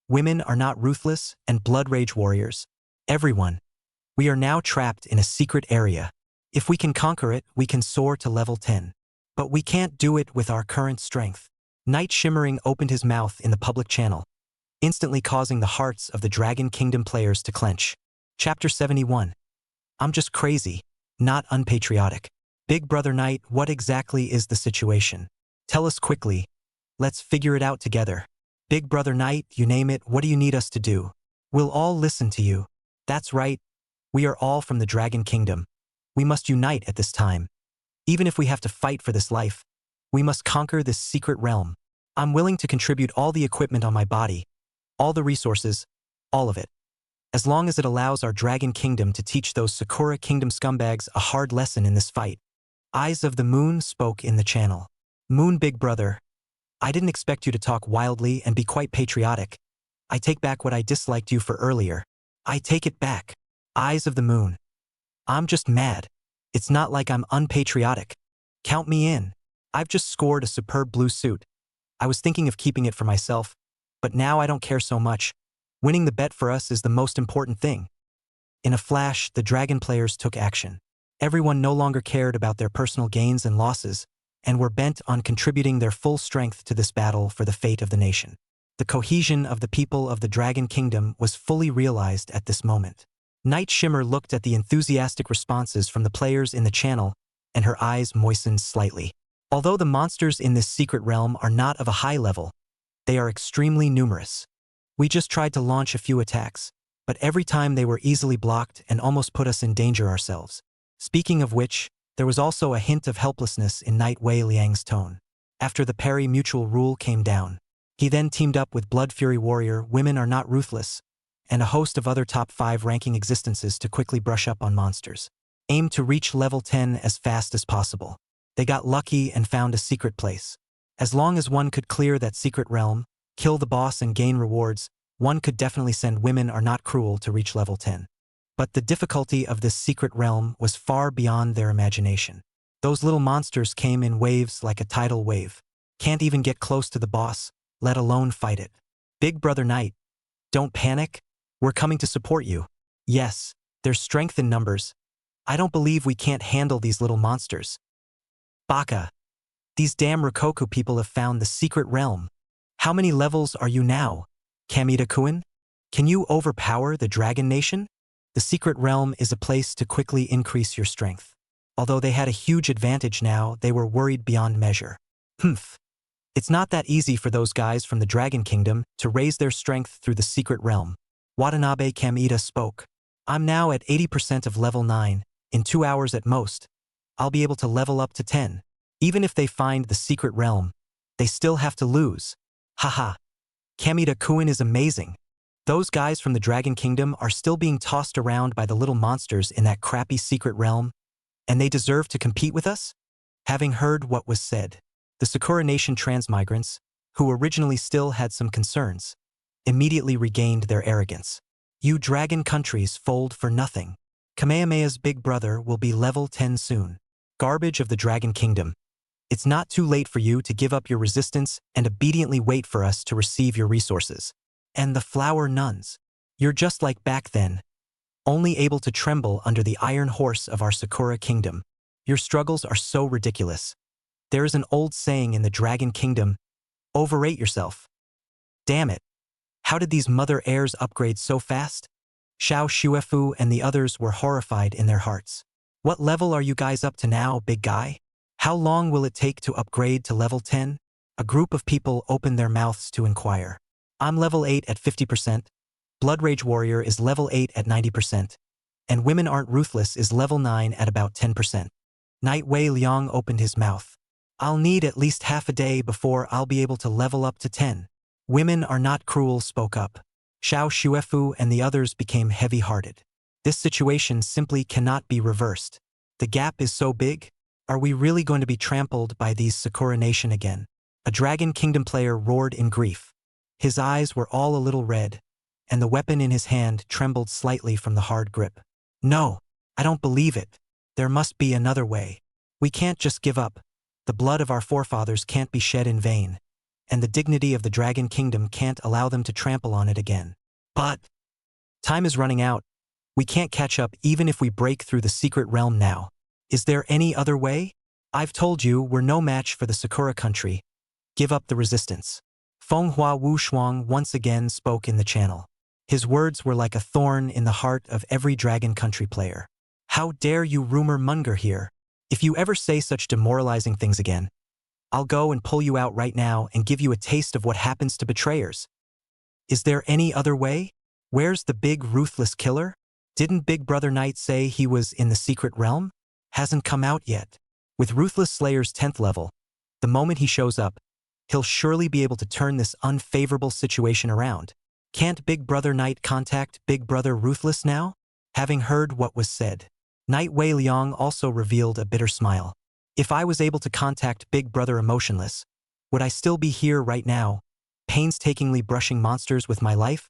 Women are not ruthless and blood rage warriors. Everyone. We are now trapped in a secret area. If we can conquer it, we can soar to level 10. But we can't do it with our current strength. Night Shimmering opened his mouth in the public channel, instantly causing the hearts of the Dragon Kingdom players to clench. Chapter 71. I'm just crazy, not unpatriotic. Big Brother Knight, what exactly is the situation? Tell us quickly. Let's figure it out together. Big Brother Knight, you name it, what do you need us to do? We'll all listen to you. That's right. We are all from the Dragon Kingdom. We must unite at this time. Even if we have to fight for this life, we must conquer this secret realm. I'm willing to contribute all the equipment on my body, all the resources, all of it. As long as it allows our Dragon Kingdom to teach those Sakura Kingdom scumbags a hard lesson in this fight. Eyes of the Moon spoke in the channel. Moon, big brother, I didn't expect you to talk wildly and be quite patriotic. I take back what I disliked you for earlier. I take it back. Eyes of the Moon. I'm just mad. It's not like I'm unpatriotic. Count me in. I've just scored a superb blue suit. I was thinking of keeping it for myself, but now I don't care so much. Winning the bet for us is the most important thing. In a flash, the Dragon players took action. Everyone no longer cared about their personal gains and losses, and were bent on contributing their full strength to this battle for the fate of the nation. The cohesion of the people of the Dragon Kingdom was fully realized at this moment. Night Shimmer looked at the enthusiastic responses from the players in the channel, and her eyes moistened slightly. Although the monsters in this secret realm are not of a high level, they are extremely numerous. We just tried to launch a few attacks, but every time they were easily blocked and almost put us in danger ourselves. Speaking of which, there was also a hint of helplessness in Night Wei Liang's tone. After the parry mutual rule came down, he then teamed up with Blood Fury Warrior, Women Are Not Ruthless, and a host of other top 5 ranking existences to quickly brush up on monsters. Aimed to reach level 10 as fast as possible. They got lucky and found a secret place. As long as one could clear that secret realm, kill the boss and gain rewards, one could definitely send Women Are Not Cruel to reach level 10. But the difficulty of this secret realm was far beyond their imagination. Those little monsters came in waves like a tidal wave. Can't even get close to the boss, let alone fight it. Big Brother Knight, don't panic. We're coming to support you. Yes, there's strength in numbers. I don't believe we can't handle these little monsters. Baka. These damn Rikoku people have found the secret realm. How many levels are you now? Kamita-kun? Can you overpower the Dragon Nation? The secret realm is a place to quickly increase your strength. Although they had a huge advantage now, they were worried beyond measure. Humph. It's not that easy for those guys from the Dragon Kingdom to raise their strength through the secret realm. Watanabe Kamita spoke. I'm now at 80% of level 9. In 2 hours at most, I'll be able to level up to 10. Even if they find the secret realm, they still have to lose. Haha. Kamita-kun is amazing. Those guys from the Dragon Kingdom are still being tossed around by the little monsters in that crappy secret realm, and they deserve to compete with us? Having heard what was said, the Sakura Nation transmigrants, who originally still had some concerns, immediately regained their arrogance. You Dragon countries fold for nothing. Kamehameha's big brother will be level 10 soon. Garbage of the Dragon Kingdom. It's not too late for you to give up your resistance and obediently wait for us to receive your resources. And the flower nuns. You're just like back then, only able to tremble under the iron horse of our Sakura Kingdom. Your struggles are so ridiculous. There is an old saying in the Dragon Kingdom, overrate yourself. Damn it. How did these mother heirs upgrade so fast? Xiao Shuefu and the others were horrified in their hearts. What level are you guys up to now, big guy? How long will it take to upgrade to level 10? A group of people opened their mouths to inquire. I'm level 8 at 50%, Blood Rage Warrior is level 8 at 90%, and Women Aren't Ruthless is level 9 at about 10%. Night Wei Liang opened his mouth. I'll need at least half a day before I'll be able to level up to 10. Women Are Not Cruel spoke up. Xiao Shuefu and the others became heavy-hearted. This situation simply cannot be reversed. The gap is so big. Are we really going to be trampled by these Sakura Nation again? A Dragon Kingdom player roared in grief. His eyes were all a little red, and the weapon in his hand trembled slightly from the hard grip. No, I don't believe it. There must be another way. We can't just give up. The blood of our forefathers can't be shed in vain, and the dignity of the Dragon Kingdom can't allow them to trample on it again. But time is running out. We can't catch up even if we break through the secret realm now. Is there any other way? I've told you we're no match for the Sakura country. Give up the resistance. Fenghua Wushuang once again spoke in the channel. His words were like a thorn in the heart of every Dragon country player. How dare you rumor manga here? If you ever say such demoralizing things again, I'll go and pull you out right now and give you a taste of what happens to betrayers. Is there any other way? Where's the big ruthless killer? Didn't Big Brother Knight say he was in the secret realm? Hasn't come out yet. With Ruthless Slayer's 10th level, the moment he shows up, he'll surely be able to turn this unfavorable situation around. Can't Big Brother Knight contact Big Brother Ruthless now? Having heard what was said, Knight Wei Liang also revealed a bitter smile. If I was able to contact Big Brother Emotionless, would I still be here right now, painstakingly brushing monsters with my life?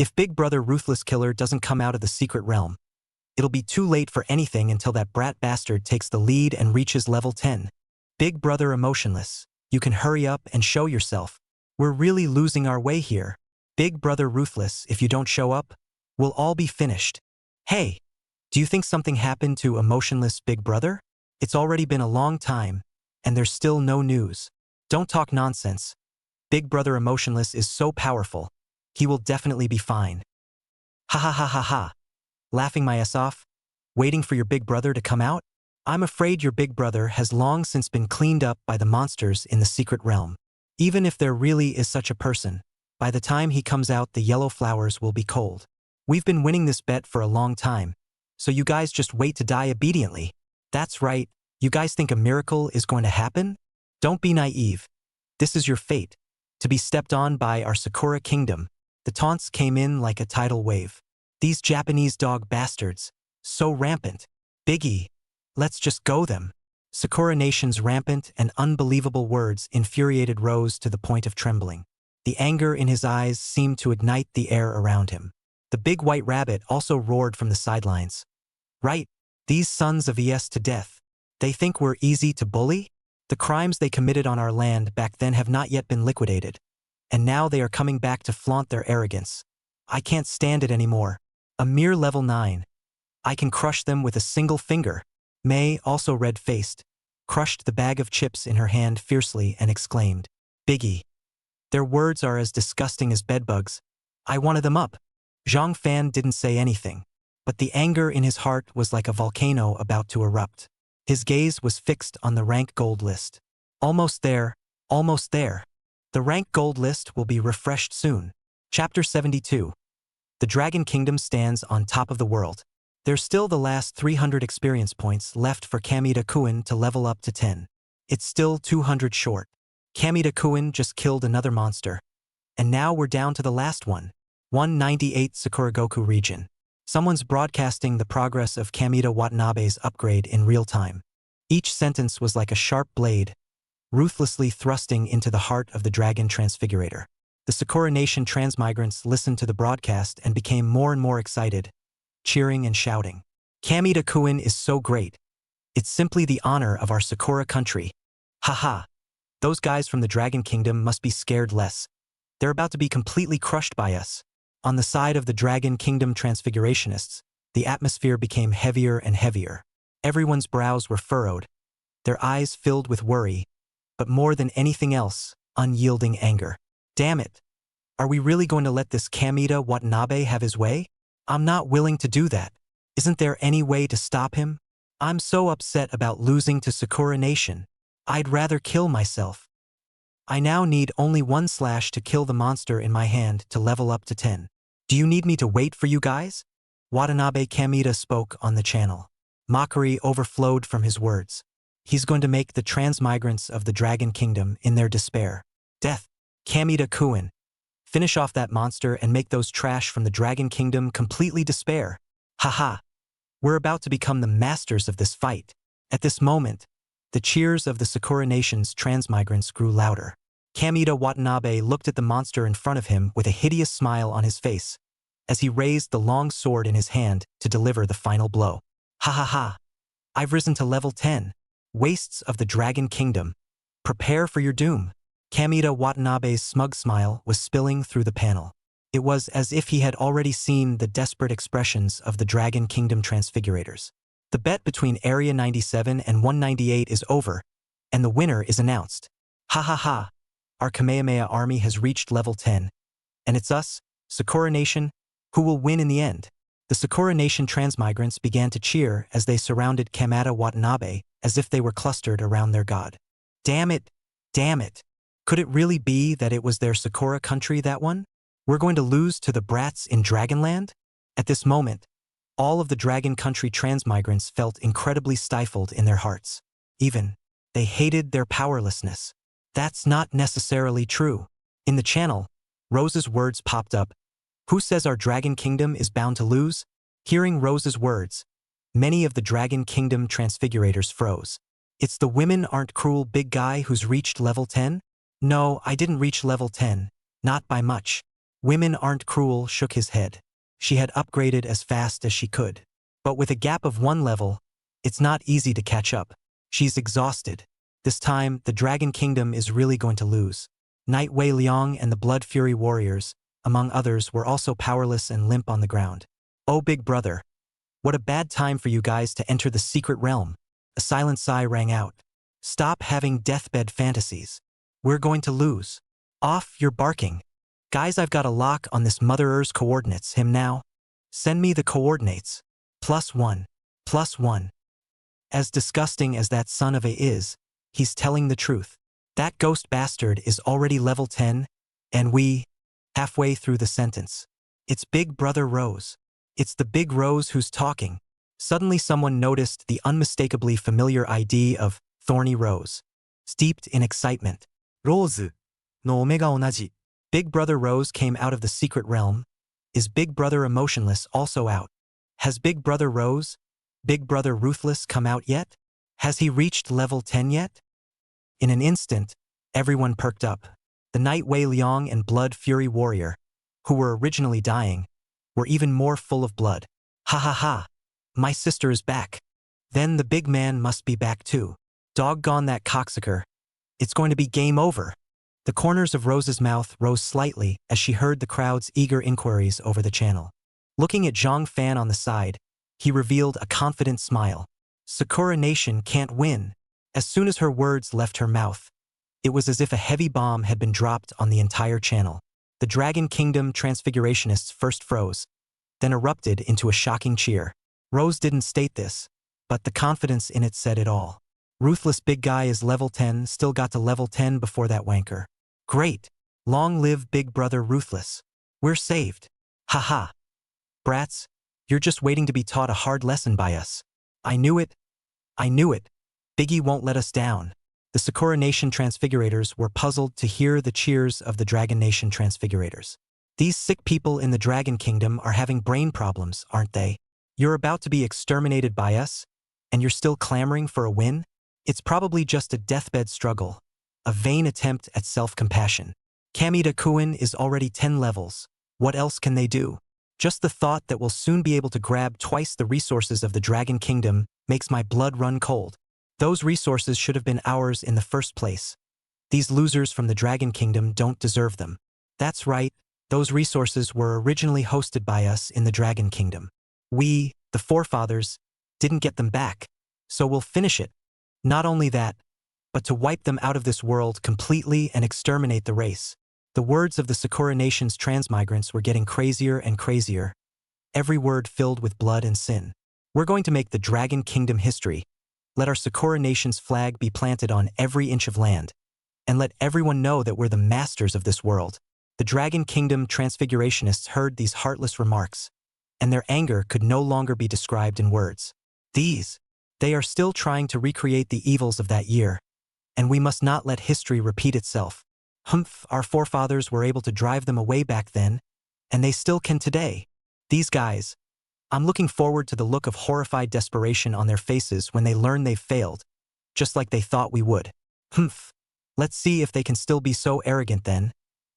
If Big Brother Ruthless Killer doesn't come out of the secret realm, it'll be too late for anything until that brat bastard takes the lead and reaches level 10. Big Brother Emotionless, you can hurry up and show yourself. We're really losing our way here. Big Brother Ruthless, if you don't show up, we'll all be finished. Hey, do you think something happened to Emotionless Big Brother? It's already been a long time, and there's still no news. Don't talk nonsense. Big Brother Emotionless is so powerful. He will definitely be fine. Ha ha ha ha ha. Laughing my ass off? Waiting for your big brother to come out? I'm afraid your big brother has long since been cleaned up by the monsters in the secret realm. Even if there really is such a person, by the time he comes out the yellow flowers will be cold. We've been winning this bet for a long time, so you guys just wait to die obediently. That's right, you guys think a miracle is going to happen? Don't be naive. This is your fate, to be stepped on by our Sakura kingdom. The taunts came in like a tidal wave. These Japanese dog bastards, so rampant. Biggie, let's just go them. Sakura Nation's rampant and unbelievable words infuriated Rose to the point of trembling. The anger in his eyes seemed to ignite the air around him. The big white rabbit also roared from the sidelines. Right, these sons of ES to death. They think we're easy to bully? The crimes they committed on our land back then have not yet been liquidated. And now they are coming back to flaunt their arrogance. I can't stand it anymore. A mere level 9. I can crush them with a single finger. May, also red-faced, crushed the bag of chips in her hand fiercely and exclaimed, Biggie. Their words are as disgusting as bedbugs. I wanted them up. Zhang Fan didn't say anything, but the anger in his heart was like a volcano about to erupt. His gaze was fixed on the rank gold list. Almost there, almost there. The rank gold list will be refreshed soon. Chapter 72. The Dragon Kingdom stands on top of the world. There's still the last 300 experience points left for Kamita Kuin to level up to 10. It's still 200 short. Kamita Kuin just killed another monster. And now we're down to the last one. 198 Sakuragoku region. Someone's broadcasting the progress of Kamita Watanabe's upgrade in real time. Each sentence was like a sharp blade, ruthlessly thrusting into the heart of the Dragon Transfigurator. The Sakura Nation transmigrants listened to the broadcast and became more and more excited, cheering and shouting. Kamita Kuin is so great. It's simply the honor of our Sakura country. Haha. Those guys from the Dragon Kingdom must be scared less. They're about to be completely crushed by us. On the side of the Dragon Kingdom Transfigurationists, the atmosphere became heavier and heavier. Everyone's brows were furrowed, their eyes filled with worry, but more than anything else, unyielding anger. Damn it. Are we really going to let this Kamita Watanabe have his way? I'm not willing to do that. Isn't there any way to stop him? I'm so upset about losing to Sakura Nation. I'd rather kill myself. I now need only one slash to kill the monster in my hand to level up to 10. Do you need me to wait for you guys? Watanabe Kamita spoke on the channel. Mockery overflowed from his words. He's going to make the transmigrants of the Dragon Kingdom in their despair. Death. Kamita Kuin. Finish off that monster and make those trash from the Dragon Kingdom completely despair. Haha. We're about to become the masters of this fight. At this moment, the cheers of the Sakura Nation's transmigrants grew louder. Kamita Watanabe looked at the monster in front of him with a hideous smile on his face, as he raised the long sword in his hand to deliver the final blow. Ha ha ha. I've risen to level 10. Wastes of the Dragon Kingdom. Prepare for your doom. Kamita Watanabe's smug smile was spilling through the panel. It was as if he had already seen the desperate expressions of the Dragon Kingdom Transfigurators. The bet between Area 97 and 198 is over, and the winner is announced. Ha ha ha. Our Kamehameha army has reached level 10, and it's us, Sakura Nation, who will win in the end. The Sakura Nation transmigrants began to cheer as they surrounded Kamada Watanabe as if they were clustered around their god. Damn it! Damn it! Could it really be that it was their Sakura country that won? We're going to lose to the brats in Dragonland? At this moment, all of the Dragon Country transmigrants felt incredibly stifled in their hearts. Even, they hated their powerlessness. That's not necessarily true. In the channel, Rose's words popped up. Who says our Dragon Kingdom is bound to lose? Hearing Rose's words, many of the Dragon Kingdom transfigurators froze. It's the women aren't cruel big guy who's reached level 10? No, I didn't reach level 10. Not by much. Women aren't cruel shook his head. She had upgraded as fast as she could. But with a gap of 1 level, it's not easy to catch up. She's exhausted. This time, the Dragon Kingdom is really going to lose. Night Wei Liang and the Blood Fury warriors, among others, were also powerless and limp on the ground. Oh big brother. What a bad time for you guys to enter the secret realm. A silent sigh rang out. Stop having deathbed fantasies. We're going to lose. Off your barking. Guys, I've got a lock on this Mother's coordinates. Him now. Send me the coordinates. +1. +1. As disgusting as that son of a is, he's telling the truth. That ghost bastard is already level 10, and we, halfway through the sentence. It's Big Brother Rose. It's the Big Rose who's talking. Suddenly someone noticed the unmistakably familiar ID of Thorny Rose. Steeped in excitement. Rose no ome ga onaji. Big Brother Rose came out of the secret realm. Is Big Brother Emotionless also out? Has Big Brother Rose, Big Brother Ruthless come out yet? Has he reached level 10 yet? In an instant, everyone perked up. The Night Wei Liang and Blood Fury warrior, who were originally dying, were even more full of blood. Ha ha ha. My sister is back. Then the big man must be back too. Doggone that cocksucker. It's going to be game over. The corners of Rose's mouth rose slightly as she heard the crowd's eager inquiries over the channel. Looking at Zhang Fan on the side, he revealed a confident smile. Sakura Nation can't win. As soon as her words left her mouth, it was as if a heavy bomb had been dropped on the entire channel. The Dragon Kingdom transfigurationists first froze, then erupted into a shocking cheer. Rose didn't state this, but the confidence in it said it all. Ruthless big guy is level 10, still got to level 10 before that wanker. Great. Long live Big Brother Ruthless. We're saved. Haha. Brats, you're just waiting to be taught a hard lesson by us. I knew it. I knew it. Biggie won't let us down. The Sakura Nation transfigurators were puzzled to hear the cheers of the Dragon Nation transfigurators. These sick people in the Dragon Kingdom are having brain problems, aren't they? You're about to be exterminated by us, and you're still clamoring for a win? It's probably just a deathbed struggle, a vain attempt at self-compassion. Kamida Kuin is already 10 levels. What else can they do? Just the thought that we'll soon be able to grab twice the resources of the Dragon Kingdom makes my blood run cold. Those resources should have been ours in the first place. These losers from the Dragon Kingdom don't deserve them. That's right, those resources were originally hosted by us in the Dragon Kingdom. We, the forefathers, didn't get them back, so we'll finish it. Not only that, but to wipe them out of this world completely and exterminate the race. The words of the Sakura Nation's transmigrants were getting crazier and crazier, every word filled with blood and sin. We're going to make the Dragon Kingdom history. Let our Sakura Nation's flag be planted on every inch of land, and let everyone know that we're the masters of this world. The Dragon Kingdom transfigurationists heard these heartless remarks, and their anger could no longer be described in words. They are still trying to recreate the evils of that year, and we must not let history repeat itself. Humph, our forefathers were able to drive them away back then, and they still can today. These guys, I'm looking forward to the look of horrified desperation on their faces when they learn they've failed, just like they thought we would. Humph, let's see if they can still be so arrogant then,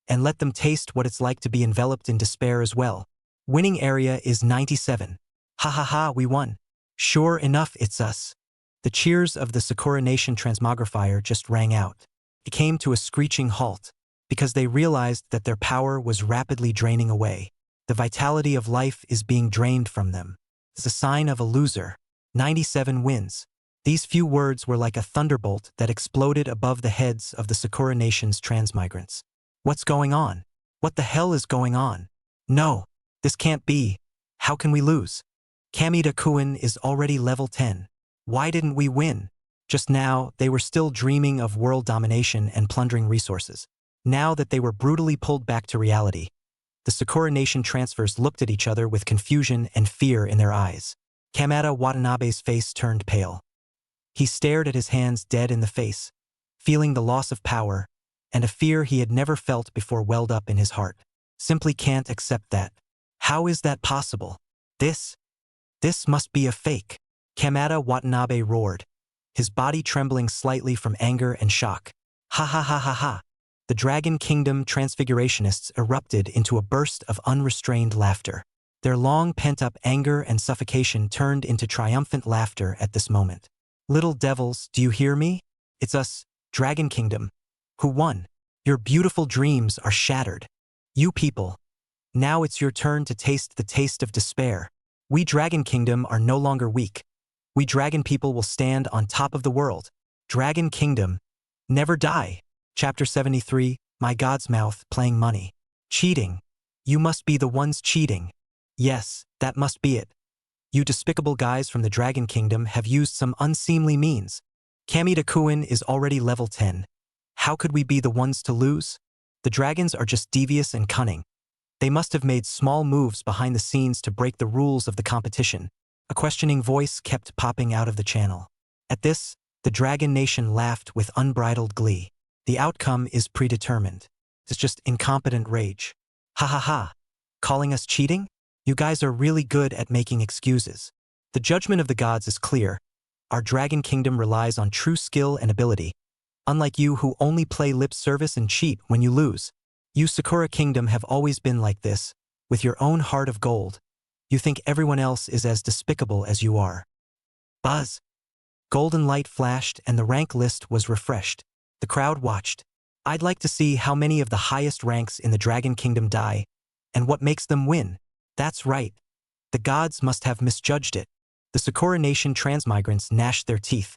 and let them taste what it's like to be enveloped in despair as well. Winning area is 97. Ha ha ha, we won. Sure enough, it's us. The cheers of the Sakura Nation transmogrifier just rang out. It came to a screeching halt, because they realized that their power was rapidly draining away. The vitality of life is being drained from them. It's a sign of a loser. 97 wins. These few words were like a thunderbolt that exploded above the heads of the Sakura Nation's transmigrants. What's going on? What the hell is going on? No, this can't be. How can we lose? Kamita-kun is already level 10. Why didn't we win? Just now, they were still dreaming of world domination and plundering resources. Now that they were brutally pulled back to reality, the Sakura Nation transfers looked at each other with confusion and fear in their eyes. Kamata Watanabe's face turned pale. He stared at his hands dead in the face, feeling the loss of power, and a fear he had never felt before welled up in his heart. Simply can't accept that. How is that possible? This must be a fake. Kamata Watanabe roared, his body trembling slightly from anger and shock. Ha ha ha ha ha. The Dragon Kingdom Transfigurationists erupted into a burst of unrestrained laughter. Their long pent-up anger and suffocation turned into triumphant laughter at this moment. Little devils, do you hear me? It's us, Dragon Kingdom. Who won? Your beautiful dreams are shattered. You people. Now it's your turn to taste the taste of despair. We Dragon Kingdom are no longer weak. We Dragon people will stand on top of the world. Dragon Kingdom. Never die. Chapter 73, My God's Mouth Playing Money. Cheating. You must be the ones cheating. Yes, that must be it. You despicable guys from the Dragon Kingdom have used some unseemly means. Kamita-kun is already level 10. How could we be the ones to lose? The dragons are just devious and cunning. They must have made small moves behind the scenes to break the rules of the competition. A questioning voice kept popping out of the channel. At this, the Dragon Nation laughed with unbridled glee. The outcome is predetermined. It's just incompetent rage. Ha ha ha. Calling us cheating? You guys are really good at making excuses. The judgment of the gods is clear. Our Dragon Kingdom relies on true skill and ability. Unlike you who only play lip service and cheat when you lose. You Sakura Kingdom have always been like this, with your own heart of gold. You think everyone else is as despicable as you are. Buzz. Golden light flashed and the rank list was refreshed. The crowd watched. I'd like to see how many of the highest ranks in the Dragon Kingdom die, and what makes them win. That's right. The gods must have misjudged it. The Sakura Nation transmigrants gnashed their teeth,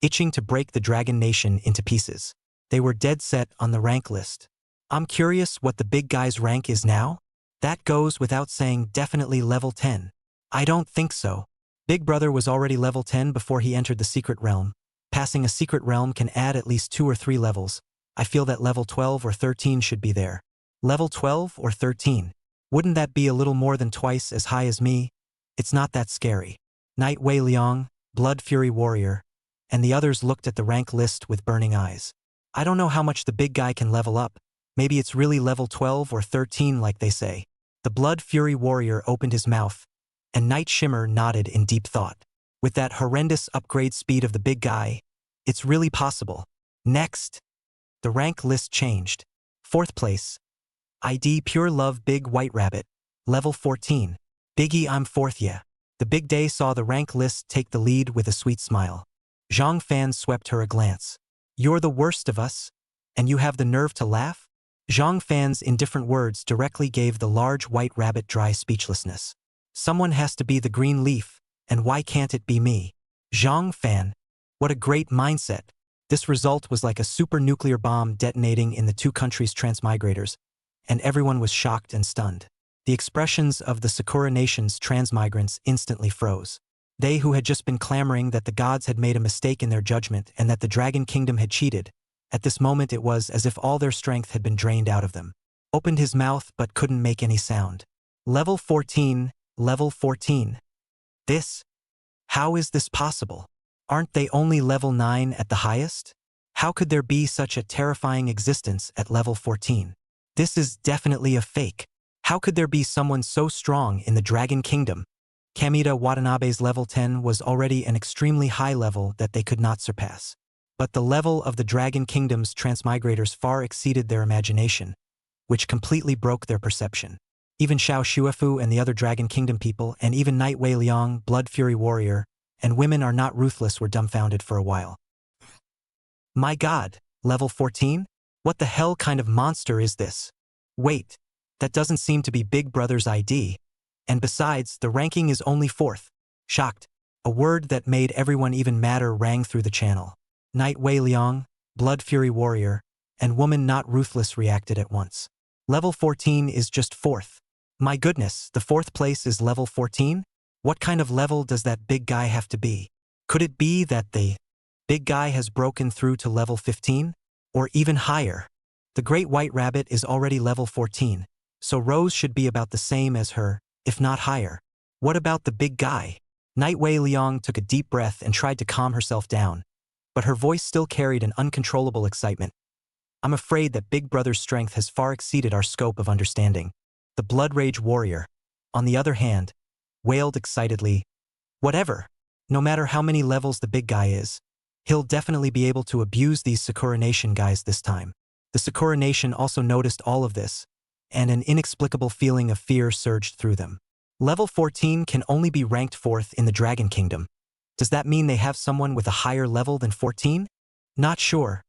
itching to break the Dragon Nation into pieces. They were dead set on the rank list. I'm curious what the big guy's rank is now? That goes without saying, definitely level 10. I don't think so. Big Brother was already level 10 before he entered the secret realm. Passing a secret realm can add at least 2 or 3 levels. I feel that level 12 or 13 should be there. Level 12 or 13. Wouldn't that be a little more than twice as high as me? It's not that scary. Knight Wei Liang, Blood Fury Warrior, and the others looked at the rank list with burning eyes. I don't know how much the big guy can level up. Maybe it's really level 12 or 13 like they say. The Blood Fury Warrior opened his mouth, and Night Shimmer nodded in deep thought. With that horrendous upgrade speed of the big guy, it's really possible. Next. The rank list changed. 4th place. ID Pure Love Big White Rabbit. Level 14. Biggie I'm 4th yeah. The big day saw the rank list take the lead with a sweet smile. Zhang Fan swept her a glance. You're the worst of us? And you have the nerve to laugh? Zhang Fan's indifferent words directly gave the large white rabbit dry speechlessness. Someone has to be the green leaf, and why can't it be me? Zhang Fan. What a great mindset. This result was like a super nuclear bomb detonating in the 2 countries' transmigrators, and everyone was shocked and stunned. The expressions of the Sakura Nation's transmigrants instantly froze. They who had just been clamoring that the gods had made a mistake in their judgment and that the Dragon Kingdom had cheated, at this moment it was as if all their strength had been drained out of them. Opened his mouth but couldn't make any sound. Level 14, level 14. This? How is this possible? Aren't they only level 9 at the highest? How could there be such a terrifying existence at level 14? This is definitely a fake. How could there be someone so strong in the Dragon Kingdom? Kamita Watanabe's level 10 was already an extremely high level that they could not surpass. But the level of the Dragon Kingdom's transmigrators far exceeded their imagination, which completely broke their perception. Even Xiao Shuefu and the other Dragon Kingdom people, and even Knight Wei Liang, Blood Fury Warrior, and Women Are Not Ruthless were dumbfounded for a while. My God, level 14? What the hell kind of monster is this? Wait, that doesn't seem to be Big Brother's ID. And besides, the ranking is only 4th. Shocked. A word that made everyone even madder rang through the channel. Knight Wei Liang, Blood Fury Warrior, and Woman Not Ruthless reacted at once. Level 14 is just 4th. My goodness, the fourth place is level 14? What kind of level does that big guy have to be? Could it be that the big guy has broken through to level 15? Or even higher? The great white rabbit is already level 14, so Rose should be about the same as her, if not higher. What about the big guy? Night Wei Liang took a deep breath and tried to calm herself down, but her voice still carried an uncontrollable excitement. I'm afraid that Big Brother's strength has far exceeded our scope of understanding. The Blood Rage warrior, on the other hand, wailed excitedly, whatever. No matter how many levels the big guy is, he'll definitely be able to abuse these Sakura Nation guys this time. The Sakura Nation also noticed all of this, and an inexplicable feeling of fear surged through them. Level 14 can only be ranked 4th in the Dragon Kingdom. Does that mean they have someone with a higher level than 14? Not sure,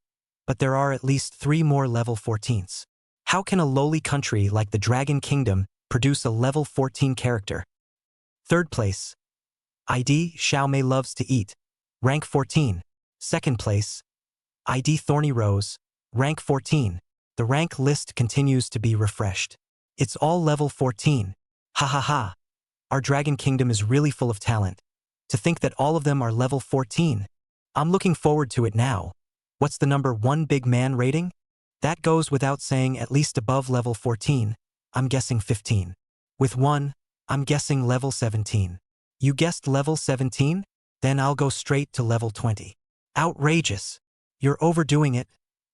but there are at least 3 more level 14s. How can a lowly country like the Dragon Kingdom produce a level 14 character? Third place. ID Xiaomei loves to eat. Rank 14. Second place. ID Thorny Rose. Rank 14. The rank list continues to be refreshed. It's all level 14. Ha ha ha. Our Dragon Kingdom is really full of talent. To think that all of them are level 14. I'm looking forward to it now. What's the number 1 big man rating? That goes without saying, at least above level 14. I'm guessing 15. With 1, I'm guessing level 17. You guessed level 17? Then I'll go straight to level 20. Outrageous. You're overdoing it.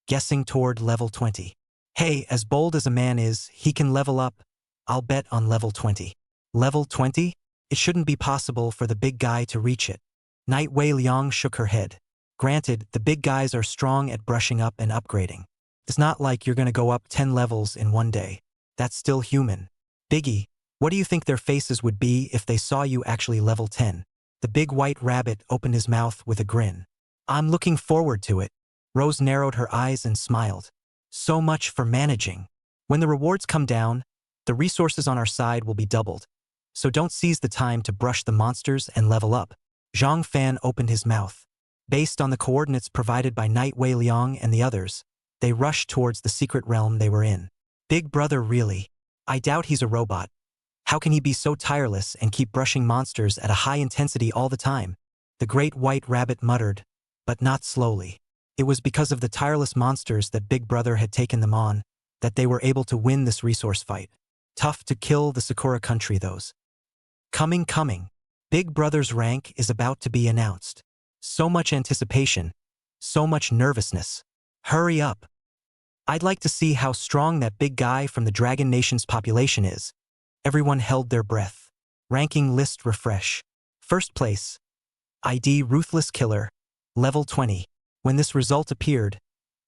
Guessing toward level 20. Hey, as bold as a man is, he can level up. I'll bet on level 20. Level 20? It shouldn't be possible for the big guy to reach it. Night Wei Liang shook her head. Granted, the big guys are strong at brushing up and upgrading. It's not like you're gonna go up 10 levels in one day. That's still human. Biggie, what do you think their faces would be if they saw you actually level 10? The big white rabbit opened his mouth with a grin. I'm looking forward to it. Rose narrowed her eyes and smiled. So much for managing. When the rewards come down, the resources on our side will be doubled. So don't seize the time to brush the monsters and level up. Zhang Fan opened his mouth. Based on the coordinates provided by Night Wei Liang and the others, they rushed towards the secret realm they were in. Big Brother really? I doubt he's a robot. How can he be so tireless and keep brushing monsters at a high intensity all the time? The great white rabbit muttered, but not slowly. It was because of the tireless monsters that Big Brother had taken them on, that they were able to win this resource fight. Tough to kill the Sakura country those. Coming. Big Brother's rank is about to be announced. So much anticipation. So much nervousness. Hurry up. I'd like to see how strong that big guy from the Dragon Nation's population is. Everyone held their breath. Ranking list refresh. First place. ID Ruthless Killer. Level 20. When this result appeared,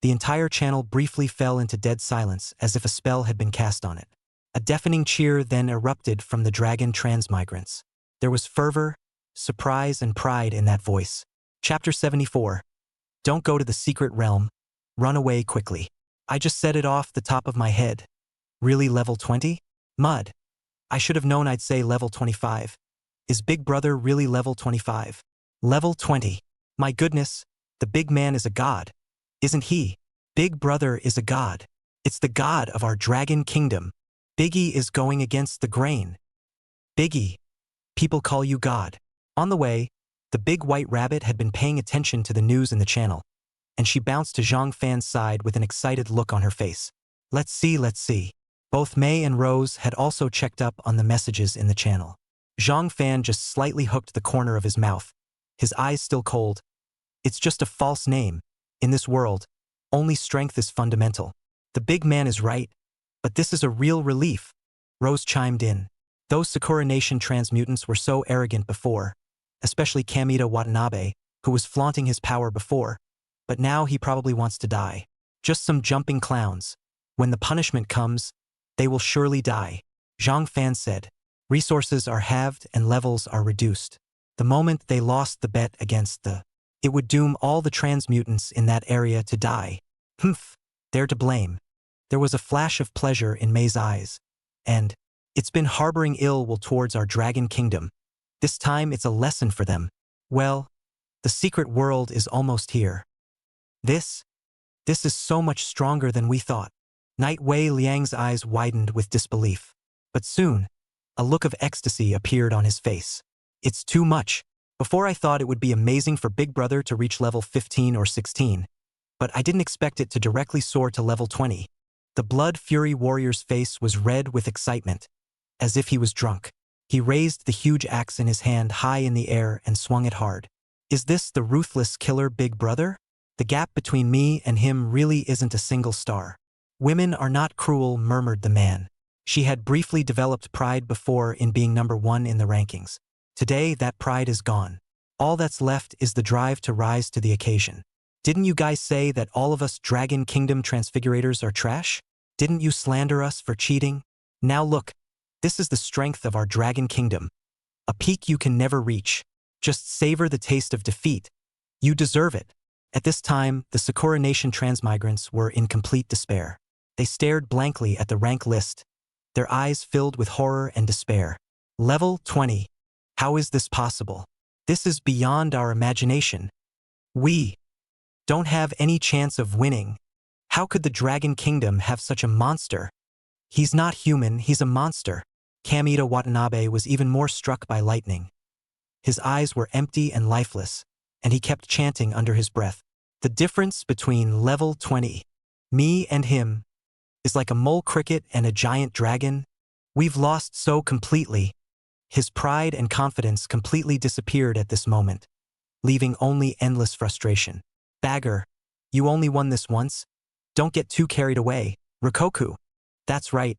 the entire channel briefly fell into dead silence as if a spell had been cast on it. A deafening cheer then erupted from the dragon transmigrants. There was fervor, surprise, and pride in that voice. Chapter 74. Don't go to the secret realm. Run away quickly. I just said it off the top of my head. Really level 20? Mud. I should have known I'd say level 25. Is Big Brother really level 25? Level 20. My goodness, the big man is a god. Isn't he? Big Brother is a god. It's the god of our Dragon Kingdom. Biggie is going against the grain. Biggie. People call you God. On the way, the big white rabbit had been paying attention to the news in the channel, and she bounced to Zhang Fan's side with an excited look on her face. Let's see. Both Mei and Rose had also checked up on the messages in the channel. Zhang Fan just slightly hooked the corner of his mouth, his eyes still cold. It's just a false name. In this world, only strength is fundamental. The big man is right, but this is a real relief. Rose chimed in. Those Sakura Nation transmutants were so arrogant before, especially Kamita Watanabe, who was flaunting his power before, but now he probably wants to die. Just some jumping clowns. When the punishment comes, they will surely die. Zhang Fan said. Resources are halved and levels are reduced. The moment they lost the bet against it would doom all the transmutants in that area to die. Humph, they're to blame. There was a flash of pleasure in Mei's eyes. And it's been harboring ill will towards our Dragon Kingdom. This time it's a lesson for them. Well, the secret world is almost here. This is so much stronger than we thought. Night Wei Liang's eyes widened with disbelief. But soon, a look of ecstasy appeared on his face. It's too much. Before I thought it would be amazing for Big Brother to reach level 15 or 16, but I didn't expect it to directly soar to level 20. The Blood Fury warrior's face was red with excitement, as if he was drunk. He raised the huge axe in his hand high in the air and swung it hard. Is this the ruthless killer Big Brother? The gap between me and him really isn't a single star. Women are not cruel, murmured the man. She had briefly developed pride before in being number 1 in the rankings. Today, that pride is gone. All that's left is the drive to rise to the occasion. Didn't you guys say that all of us Dragon Kingdom transfigurators are trash? Didn't you slander us for cheating? Now look, this is the strength of our Dragon Kingdom. A peak you can never reach. Just savor the taste of defeat. You deserve it. At this time, the Sakura Nation transmigrants were in complete despair. They stared blankly at the rank list, their eyes filled with horror and despair. Level 20. How is this possible? This is beyond our imagination. We don't have any chance of winning. How could the Dragon Kingdom have such a monster? He's not human, he's a monster. Kamita Watanabe was even more struck by lightning. His eyes were empty and lifeless, and he kept chanting under his breath. The difference between level 20, me and him, is like a mole cricket and a giant dragon. We've lost so completely. His pride and confidence completely disappeared at this moment, leaving only endless frustration. Bagger, you only won this once? Don't get too carried away, Rikoku. That's right.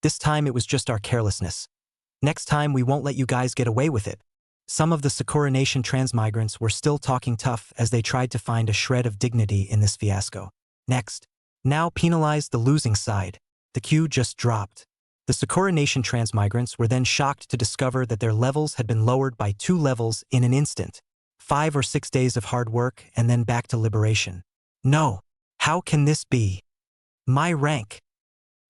This time it was just our carelessness. Next time we won't let you guys get away with it. Some of the Sakura Nation transmigrants were still talking tough as they tried to find a shred of dignity in this fiasco. Next, now penalized the losing side. The queue just dropped. The Sakura Nation transmigrants were then shocked to discover that their levels had been lowered by 2 levels in an instant. 5 or 6 days of hard work and then back to liberation. No, how can this be? My rank.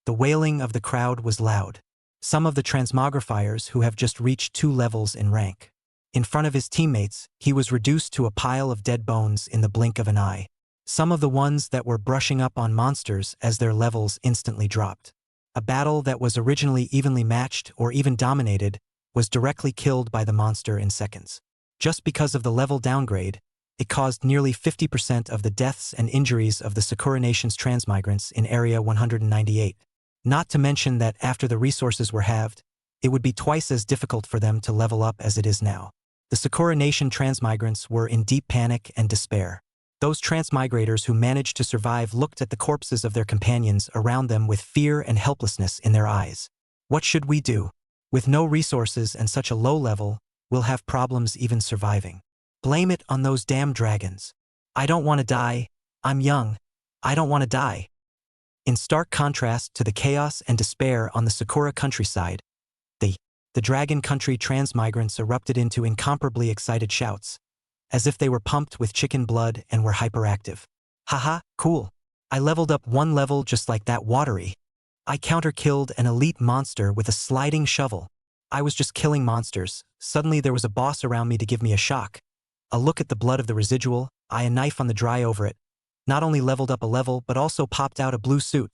The wailing of the crowd was loud. Some of the transmogrifiers who have just reached 2 levels in rank. In front of his teammates, he was reduced to a pile of dead bones in the blink of an eye. Some of the ones that were brushing up on monsters as their levels instantly dropped. A battle that was originally evenly matched or even dominated was directly killed by the monster in seconds. Just because of the level downgrade, it caused nearly 50% of the deaths and injuries of the Sakura Nation's transmigrants in Area 198. Not to mention that after the resources were halved, it would be twice as difficult for them to level up as it is now. The Sakura Nation transmigrants were in deep panic and despair. Those transmigrators who managed to survive looked at the corpses of their companions around them with fear and helplessness in their eyes. What should we do? With no resources and such a low level, we'll have problems even surviving. Blame it on those damn dragons. I don't want to die. I'm young. I don't want to die. In stark contrast to the chaos and despair on the Sakura countryside, the Dragon Country transmigrants erupted into incomparably excited shouts, as if they were pumped with chicken blood and were hyperactive. Haha, cool. I leveled up 1 level just like that watery. I counter-killed an elite monster with a sliding shovel. I was just killing monsters. Suddenly there was a boss around me to give me a shock. A look at the blood of the residual, a knife on the dry over it. Not only leveled up a level but also popped out a blue suit.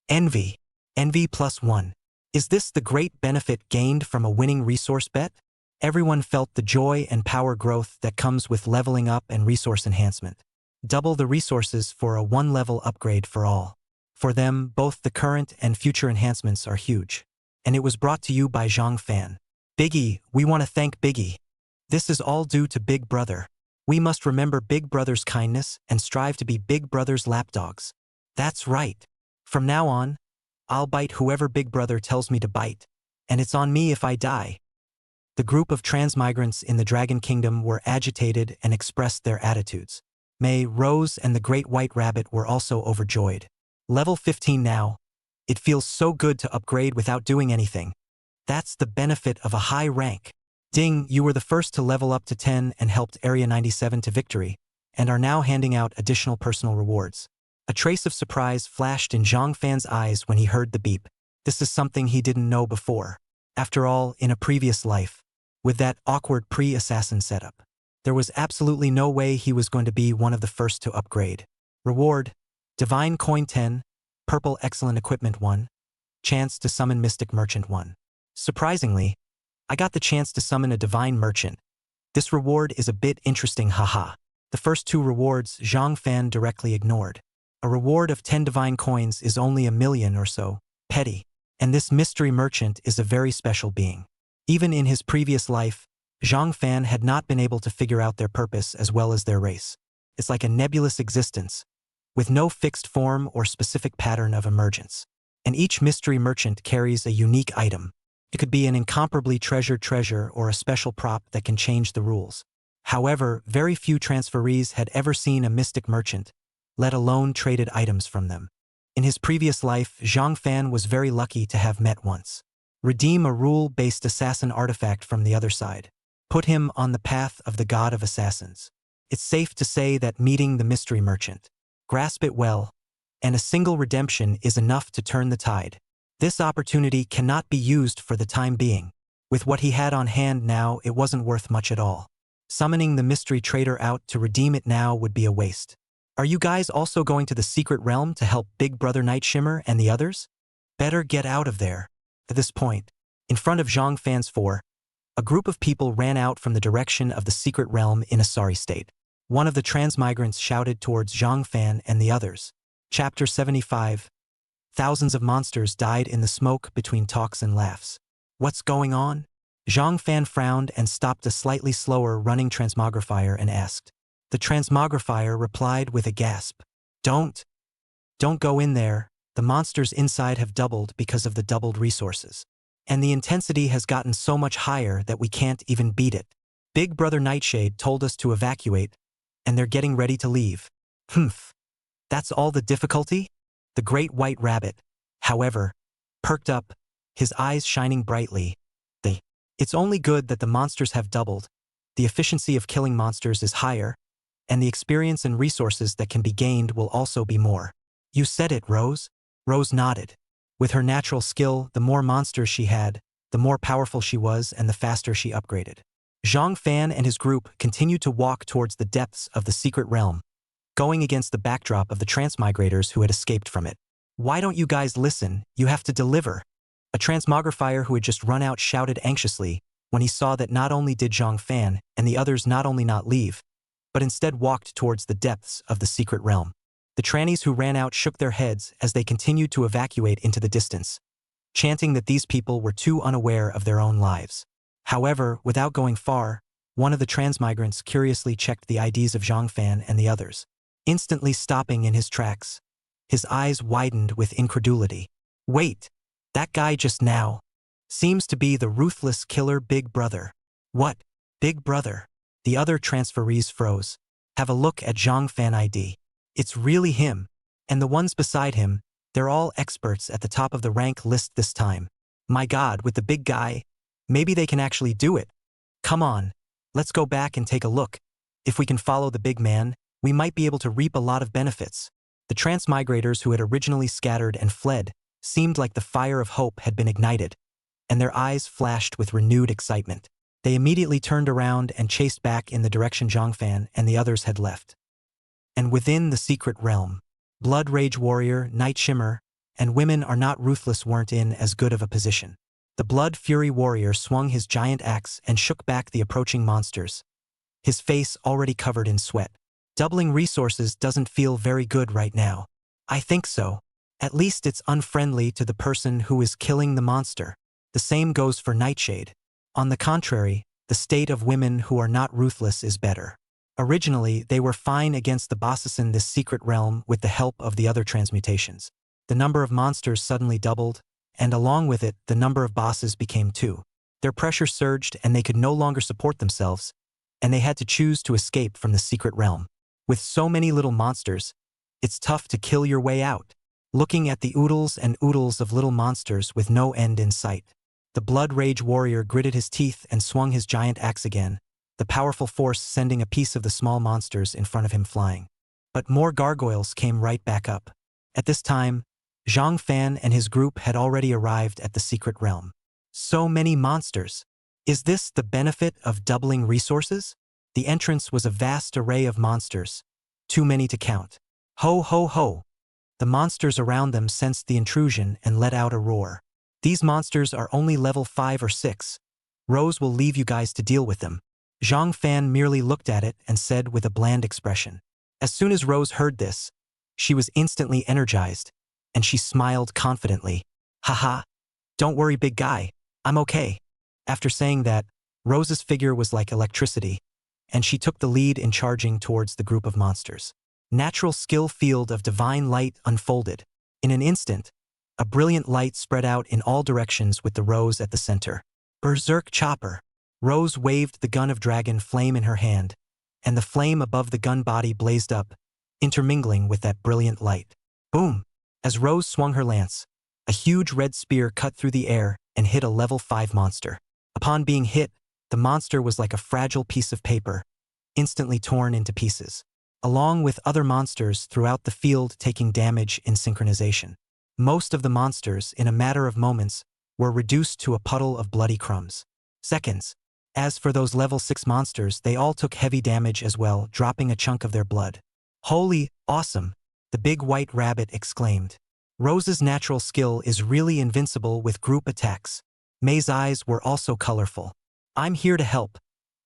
Envy. Envy +1. Is this the great benefit gained from a winning resource bet? Everyone felt the joy and power growth that comes with leveling up and resource enhancement. Double the resources for a 1-level upgrade for all. For them, both the current and future enhancements are huge. And it was brought to you by Zhang Fan. Biggie, we want to thank Biggie. This is all due to Big Brother. We must remember Big Brother's kindness and strive to be Big Brother's lapdogs. That's right. From now on, I'll bite whoever Big Brother tells me to bite, and it's on me if I die. The group of transmigrants in the Dragon Kingdom were agitated and expressed their attitudes. May, Rose, and the Great White Rabbit were also overjoyed. Level 15 now. It feels so good to upgrade without doing anything. That's the benefit of a high rank. Ding, you were the first to level up to 10 and helped Area 97 to victory, and are now handing out additional personal rewards. A trace of surprise flashed in Zhang Fan's eyes when he heard the beep. This is something he didn't know before. After all, in a previous life, with that awkward pre-assassin setup, there was absolutely no way he was going to be one of the first to upgrade. Reward: Divine Coin 10, Purple Excellent Equipment 1, Chance to Summon Mystic Merchant 1. Surprisingly, I got the chance to summon a divine merchant. This reward is a bit interesting, haha. The first two rewards Zhang Fan directly ignored. A reward of 10 divine coins is only 1,000,000 or so, petty. And this mystery merchant is a very special being. Even in his previous life, Zhang Fan had not been able to figure out their purpose as well as their race. It's like a nebulous existence, with no fixed form or specific pattern of emergence. And each mystery merchant carries a unique item. It could be an incomparably treasured treasure or a special prop that can change the rules. However, very few transferees had ever seen a mystic merchant, let alone traded items from them. In his previous life, Zhang Fan was very lucky to have met once. Redeem a rule-based assassin artifact from the other side. Put him on the path of the god of assassins. It's safe to say that meeting the mystery merchant, grasp it well, and a single redemption is enough to turn the tide. This opportunity cannot be used for the time being. With what he had on hand now, it wasn't worth much at all. Summoning the mystery trader out to redeem it now would be a waste. Are you guys also going to the secret realm to help Big Brother Night Shimmer and the others? Better get out of there. At this point, in front of Zhang Fan's four, a group of people ran out from the direction of the secret realm in a sorry state. One of the transmigrants shouted towards Zhang Fan and the others. Chapter 75. Thousands of monsters died in the smoke between talks and laughs. What's going on? Zhang Fan frowned and stopped a slightly slower running transmogrifier and asked. The transmogrifier replied with a gasp. Don't go in there. The monsters inside have doubled because of the doubled resources. And the intensity has gotten so much higher that we can't even beat it. Big Brother Nightshade told us to evacuate, and they're getting ready to leave. Humph. That's all the difficulty? The great white rabbit, however, perked up, his eyes shining brightly. It's only good that the monsters have doubled. The efficiency of killing monsters is higher, and the experience and resources that can be gained will also be more. You said it, Rose? Rose nodded. With her natural skill, the more monsters she had, the more powerful she was and the faster she upgraded. Zhang Fan and his group continued to walk towards the depths of the secret realm, going against the backdrop of the transmigrators who had escaped from it. Why don't you guys listen? You have to deliver. A transmogrifier who had just run out shouted anxiously when he saw that not only did Zhang Fan and the others not only not leave, but instead walked towards the depths of the secret realm. The trannies who ran out shook their heads as they continued to evacuate into the distance, chanting that these people were too unaware of their own lives. However, without going far, one of the transmigrants curiously checked the IDs of Zhang Fan and the others, instantly stopping in his tracks. His eyes widened with incredulity. Wait, that guy just now seems to be the ruthless killer Big Brother. What? Big Brother? The other transferees froze. Have a look at Zhang Fan ID. It's really him. And the ones beside him, they're all experts at the top of the rank list this time. My God, with the big guy, maybe they can actually do it. Come on, let's go back and take a look. If we can follow the big man, we might be able to reap a lot of benefits. The transmigrators who had originally scattered and fled seemed like the fire of hope had been ignited, and their eyes flashed with renewed excitement. They immediately turned around and chased back in the direction Zhang Fan and the others had left. And within the secret realm, Blood Rage Warrior, Night Shimmer, and Women Are Not Ruthless weren't in as good of a position. The Blood Fury Warrior swung his giant axe and shook back the approaching monsters, his face already covered in sweat. Doubling resources doesn't feel very good right now. I think so. At least it's unfriendly to the person who is killing the monster. The same goes for Nightshade. On the contrary, the state of women who are not ruthless is better. Originally, they were fine against the bosses in this secret realm with the help of the other transmutations. The number of monsters suddenly doubled, and along with it, the number of bosses became 2. Their pressure surged and they could no longer support themselves, and they had to choose to escape from the secret realm. With so many little monsters, it's tough to kill your way out. Looking at the oodles and oodles of little monsters with no end in sight, the Blood Rage Warrior gritted his teeth and swung his giant axe again, the powerful force sending a piece of the small monsters in front of him flying. But more gargoyles came right back up. At this time, Zhang Fan and his group had already arrived at the secret realm. So many monsters. Is this the benefit of doubling resources? The entrance was a vast array of monsters, too many to count. Ho ho ho! The monsters around them sensed the intrusion and let out a roar. These monsters are only level 5 or 6. Rose will leave you guys to deal with them. Zhang Fan merely looked at it and said with a bland expression. As soon as Rose heard this, she was instantly energized, and she smiled confidently. Haha, don't worry big guy, I'm okay. After saying that, Rose's figure was like electricity, and she took the lead in charging towards the group of monsters. Natural skill field of divine light unfolded. In an instant, a brilliant light spread out in all directions with the Rose at the center. Berserk Chopper. Rose waved the gun of dragon flame in her hand, and the flame above the gun body blazed up, intermingling with that brilliant light. Boom! As Rose swung her lance, a huge red spear cut through the air and hit a level 5 monster. Upon being hit, the monster was like a fragile piece of paper, instantly torn into pieces, along with other monsters throughout the field taking damage in synchronization. Most of the monsters, in a matter of moments, were reduced to a puddle of bloody crumbs. Seconds. As for those level 6 monsters, they all took heavy damage as well, dropping a chunk of their blood. Holy, awesome! The big white rabbit exclaimed. Rose's natural skill is really invincible with group attacks. May's eyes were also colorful. I'm here to help.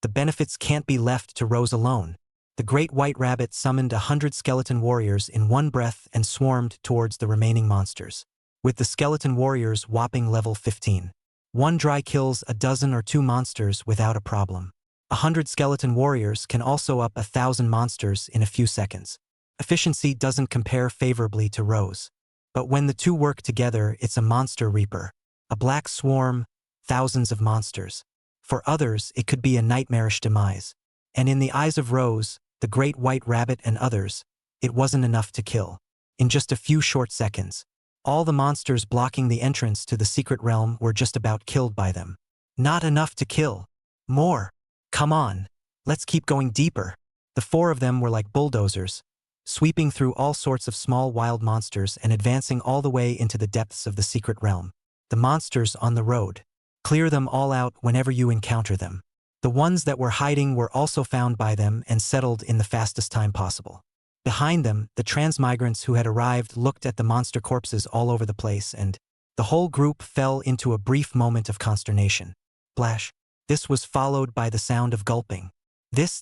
The benefits can't be left to Rose alone. The great white rabbit summoned 100 skeleton warriors in one breath and swarmed towards the remaining monsters, with the skeleton warriors whopping level 15. One dry kills a dozen or 2 monsters without a problem. 100 skeleton warriors can also up 1,000 monsters in a few seconds. Efficiency doesn't compare favorably to Rose. But when the two work together, it's a monster reaper. A black swarm, thousands of monsters. For others, it could be a nightmarish demise. And in the eyes of Rose, the great white rabbit and others, it wasn't enough to kill. In just a few short seconds, all the monsters blocking the entrance to the secret realm were just about killed by them. Not enough to kill. More. Come on. Let's keep going deeper. The 4 of them were like bulldozers, sweeping through all sorts of small wild monsters and advancing all the way into the depths of the secret realm. The monsters on the road. Clear them all out whenever you encounter them. The ones that were hiding were also found by them and settled in the fastest time possible. Behind them, the transmigrants who had arrived looked at the monster corpses all over the place, and the whole group fell into a brief moment of consternation. Splash. This was followed by the sound of gulping. This.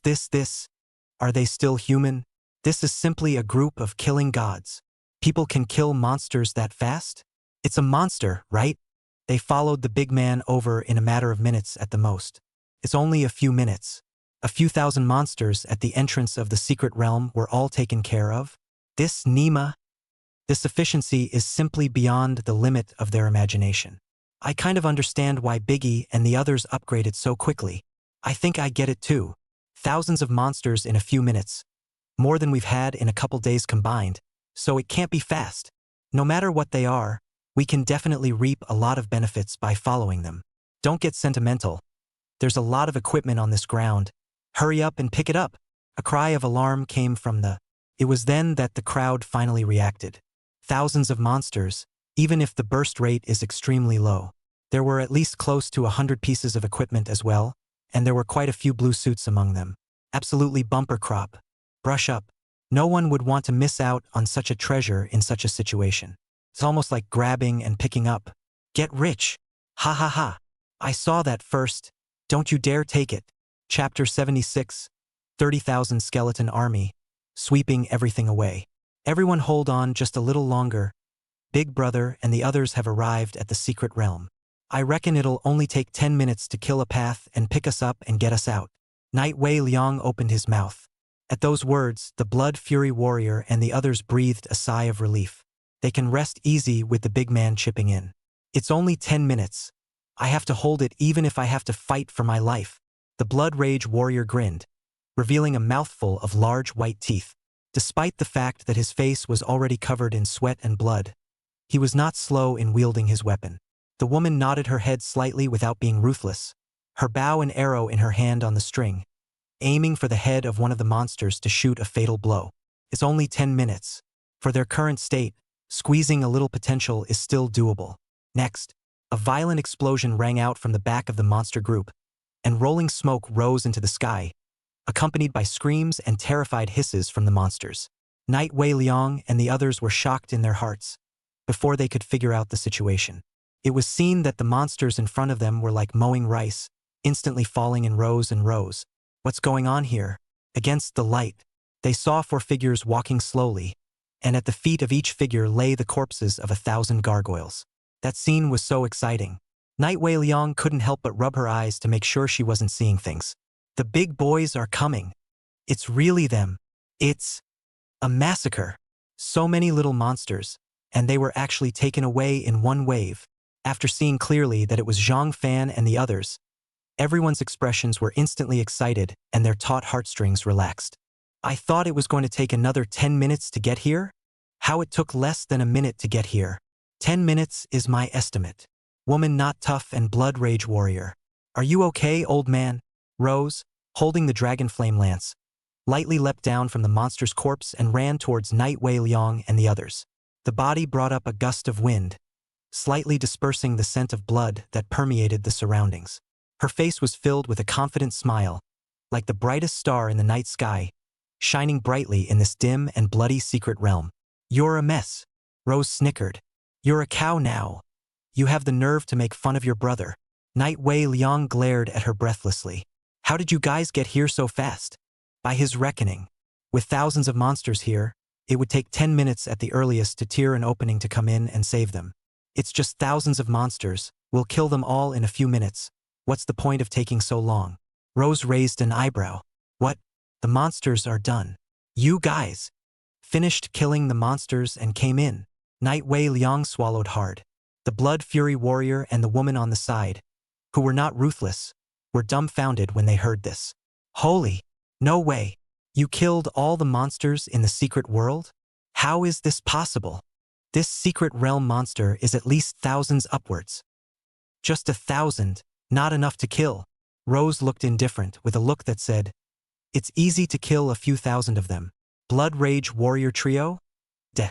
Are they still human? This is simply a group of killing gods. People can kill monsters that fast? It's a monster, right? They followed the big man over in a matter of minutes at the most. It's only a few minutes. A few thousand monsters at the entrance of the secret realm were all taken care of. This efficiency is simply beyond the limit of their imagination. I kind of understand why Biggie and the others upgraded so quickly. I think I get it too. Thousands of monsters in a few minutes. More than we've had in a couple days combined, so it can't be fast. No matter what they are, we can definitely reap a lot of benefits by following them. Don't get sentimental. There's a lot of equipment on this ground. Hurry up and pick it up. A cry of alarm came from the... It was then that the crowd finally reacted. Thousands of monsters, even if the burst rate is extremely low. There were at least close to 100 pieces of equipment as well, and there were quite a few blue suits among them. Absolutely bumper crop. Brush up. No one would want to miss out on such a treasure in such a situation. It's almost like grabbing and picking up. Get rich. Ha ha ha. I saw that first. Don't you dare take it. Chapter 76. 30,000 Skeleton Army. Sweeping everything away. Everyone hold on just a little longer. Big Brother and the others have arrived at the secret realm. I reckon it'll only take 10 minutes to kill a path and pick us up and get us out. Night Wei Liang opened his mouth. At those words, the Blood Fury Warrior and the others breathed a sigh of relief. They can rest easy with the big man chipping in. It's only 10 minutes. I have to hold it even if I have to fight for my life. The Blood Rage Warrior grinned, revealing a mouthful of large white teeth. Despite the fact that his face was already covered in sweat and blood, he was not slow in wielding his weapon. The woman nodded her head slightly without being ruthless, her bow and arrow in her hand on the string, aiming for the head of one of the monsters to shoot a fatal blow. It's only 10 minutes. For their current state, squeezing a little potential is still doable. Next, a violent explosion rang out from the back of the monster group, and rolling smoke rose into the sky, accompanied by screams and terrified hisses from the monsters. Night Wei Liang and the others were shocked in their hearts, before they could figure out the situation. It was seen that the monsters in front of them were like mowing rice, instantly falling in rows and rows. What's going on here? Against the light, they saw 4 figures walking slowly, and at the feet of each figure lay the corpses of 1,000 gargoyles. That scene was so exciting. Night Wei Liang couldn't help but rub her eyes to make sure she wasn't seeing things. The big boys are coming. It's really them. It's a massacre. So many little monsters, and they were actually taken away in one wave. After seeing clearly that it was Zhang Fan and the others, everyone's expressions were instantly excited and their taut heartstrings relaxed. I thought it was going to take another 10 minutes to get here? How it took less than a minute to get here. 10 minutes is my estimate. Woman not tough and blood rage warrior. Are you okay, old man? Rose, holding the dragon flame lance, lightly leapt down from the monster's corpse and ran towards Night Wei Liang and the others. The body brought up a gust of wind, slightly dispersing the scent of blood that permeated the surroundings. Her face was filled with a confident smile, like the brightest star in the night sky, shining brightly in this dim and bloody secret realm. You're a mess. Rose snickered. You're a cow now. You have the nerve to make fun of your brother. Night Wei Liang glared at her breathlessly. How did you guys get here so fast? By his reckoning, with thousands of monsters here, it would take 10 minutes at the earliest to tear an opening to come in and save them. It's just thousands of monsters. We'll kill them all in a few minutes. What's the point of taking so long? Rose raised an eyebrow. What? The monsters are done. You guys finished killing the monsters and came in. Night Wei Liang swallowed hard. The Blood Fury warrior and the woman on the side, who were not ruthless, were dumbfounded when they heard this. Holy, no way. You killed all the monsters in the secret world? How is this possible? This secret realm monster is at least thousands upwards. Just 1,000, not enough to kill. Rose looked indifferent with a look that said, it's easy to kill a few thousand of them. Blood Rage Warrior Trio? Deh.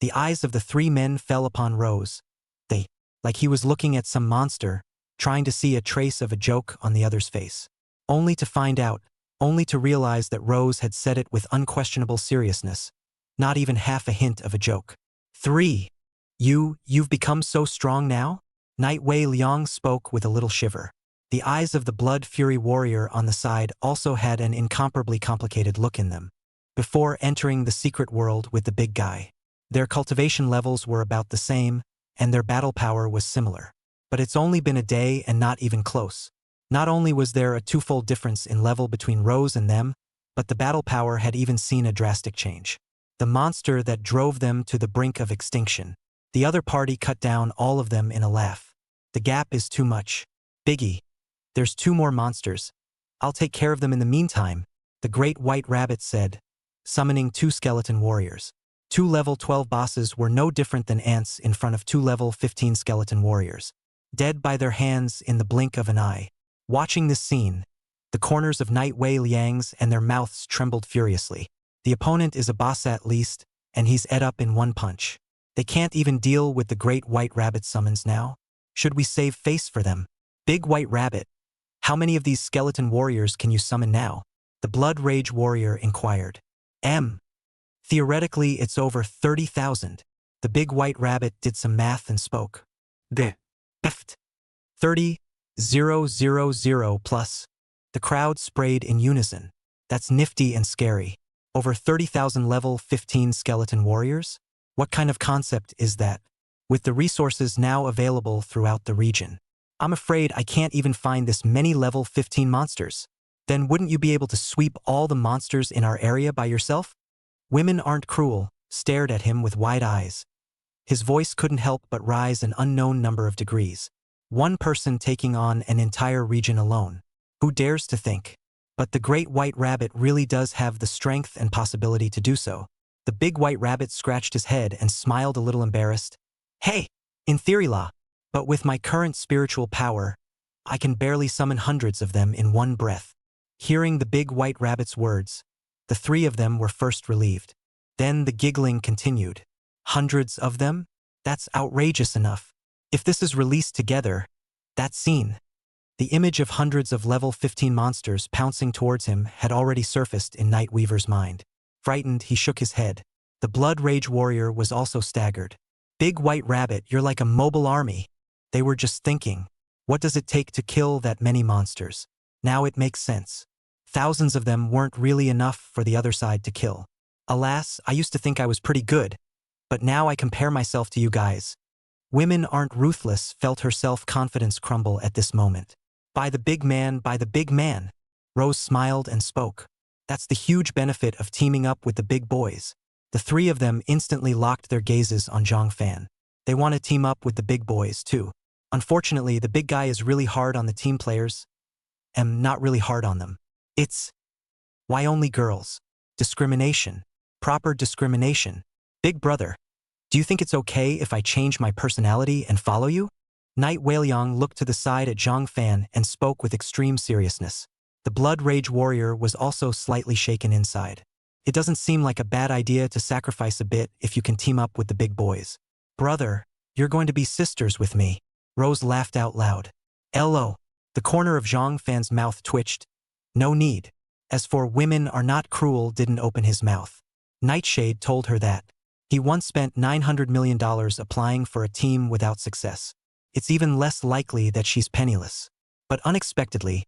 The eyes of the 3 men fell upon Rose. They, like he was looking at some monster, trying to see a trace of a joke on the other's face. Only to find out, only to realize that Rose had said it with unquestionable seriousness, not even half a hint of a joke. 3. You've become so strong now? Night Wei Liang spoke with a little shiver. The eyes of the Blood Fury warrior on the side also had an incomparably complicated look in them. Before entering the secret world with the big guy, their cultivation levels were about the same, and their battle power was similar. But it's only been a day and not even close. Not only was there a 2-fold difference in level between Rose and them, but the battle power had even seen a drastic change. The monster that drove them to the brink of extinction. The other party cut down all of them in a laugh. The gap is too much. Biggie. There's 2 more monsters. I'll take care of them in the meantime, the great white rabbit said, summoning 2 skeleton warriors. 2 level 12 bosses were no different than ants in front of 2 level 15 skeleton warriors, dead by their hands in the blink of an eye. Watching this scene, the corners of Night Wei Liang's and their mouths trembled furiously. The opponent is a boss at least, and he's ate up in one punch. They can't even deal with the great white rabbit summons now. Should we save face for them? Big white rabbit. How many of these skeleton warriors can you summon now? The Blood Rage warrior inquired. Theoretically, it's over 30,000. The big white rabbit did some math and spoke. De. Eft. 30,000 plus. The crowd sprayed in unison. That's nifty and scary. Over 30,000 level 15 skeleton warriors? What kind of concept is that? With the resources now available throughout the region, I'm afraid I can't even find this many level 15 monsters. Then wouldn't you be able to sweep all the monsters in our area by yourself? Women Aren't Cruel stared at him with wide eyes. His voice couldn't help but rise an unknown number of degrees. One person taking on an entire region alone. Who dares to think? But the great white rabbit really does have the strength and possibility to do so. The big white rabbit scratched his head and smiled a little embarrassed. Hey, in theory law, but with my current spiritual power, I can barely summon hundreds of them in one breath. Hearing the big white rabbit's words, the 3 of them were first relieved. Then the giggling continued. Hundreds of them? That's outrageous enough. If this is released together, that scene. The image of hundreds of level 15 monsters pouncing towards him had already surfaced in Night Weaver's mind. Frightened, he shook his head. The Blood Rage warrior was also staggered. Big white rabbit, you're like a mobile army. They were just thinking, what does it take to kill that many monsters? Now it makes sense. Thousands of them weren't really enough for the other side to kill. Alas, I used to think I was pretty good, but now I compare myself to you guys. Women aren't ruthless, felt her self-confidence crumble at this moment. By the big man, by the big man. Rose smiled and spoke. That's the huge benefit of teaming up with the big boys. The three of them instantly locked their gazes on Zhang Fan. They want to team up with the big boys, too. Unfortunately, the big guy is really hard on the team players. Not really hard on them. It's why only girls? Discrimination. Proper discrimination. Big brother, do you think it's okay if I change my personality and follow you? Knight Weiliang looked to the side at Zhang Fan and spoke with extreme seriousness. The Blood Rage warrior was also slightly shaken inside. It doesn't seem like a bad idea to sacrifice a bit if you can team up with the big boys. Brother, you're going to be sisters with me. Rose laughed out loud. LO. The corner of Zhang Fan's mouth twitched. No need. As for women are not cruel didn't open his mouth. Nightshade told her that. He once spent $900 million applying for a team without success. It's even less likely that she's penniless. But unexpectedly,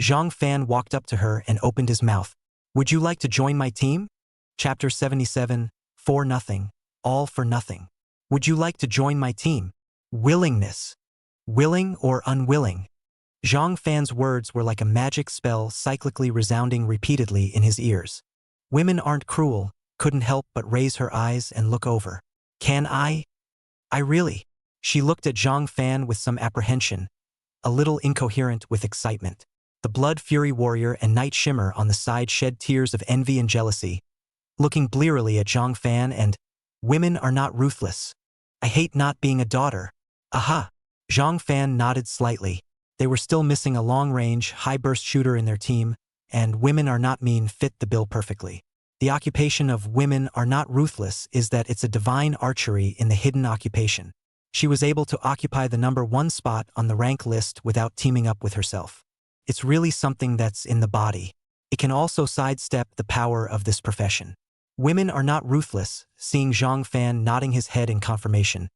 Zhang Fan walked up to her and opened his mouth. Would you like to join my team? Chapter 77, For Nothing, All for Nothing. Would you like to join my team? Willingness. Willing or unwilling? Zhang Fan's words were like a magic spell cyclically resounding repeatedly in his ears. Women aren't cruel, couldn't help but raise her eyes and look over. Can I? I really? She looked at Zhang Fan with some apprehension, a little incoherent with excitement. The Blood Fury warrior and Night Shimmer on the side shed tears of envy and jealousy, looking blearily at Zhang Fan and, women are not ruthless. I hate not being a daughter. Aha! Zhang Fan nodded slightly. They were still missing a long-range, high-burst shooter in their team, and women are not mean fit the bill perfectly. The occupation of women are not ruthless is that it's a divine archery in the hidden occupation. She was able to occupy the #1 spot on the rank list without teaming up with herself. It's really something that's in the body. It can also sidestep the power of this profession. Women are not ruthless, seeing Zhang Fan nodding his head in confirmation.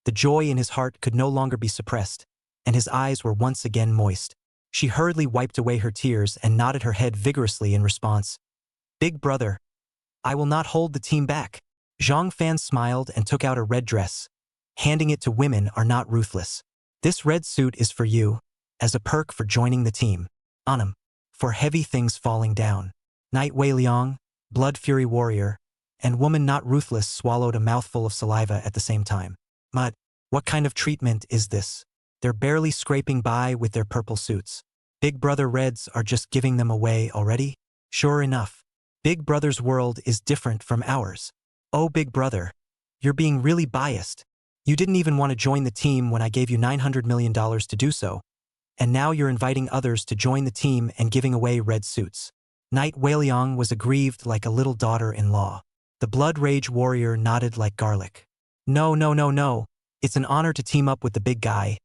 The joy in his heart could no longer be suppressed, and his eyes were once again moist. She hurriedly wiped away her tears and nodded her head vigorously in response. Big brother, I will not hold the team back. Zhang Fan smiled and took out a red dress, handing it to women are not ruthless. This red suit is for you, as a perk for joining the team. Anam, for heavy things falling down. Knight Weiliang, Blood Fury warrior, and woman not ruthless swallowed a mouthful of saliva at the same time. Mud, what kind of treatment is this? They're barely scraping by with their purple suits. Big Brother Reds are just giving them away already? Sure enough. Big Brother's world is different from ours. Oh, Big Brother, you're being really biased. You didn't even want to join the team when I gave you $900 million to do so. And now you're inviting others to join the team and giving away red suits. Knight Weiliang was aggrieved like a little daughter-in-law. The Blood Rage warrior nodded like garlic. No, no, no, no. It's an honor to team up with the big guy.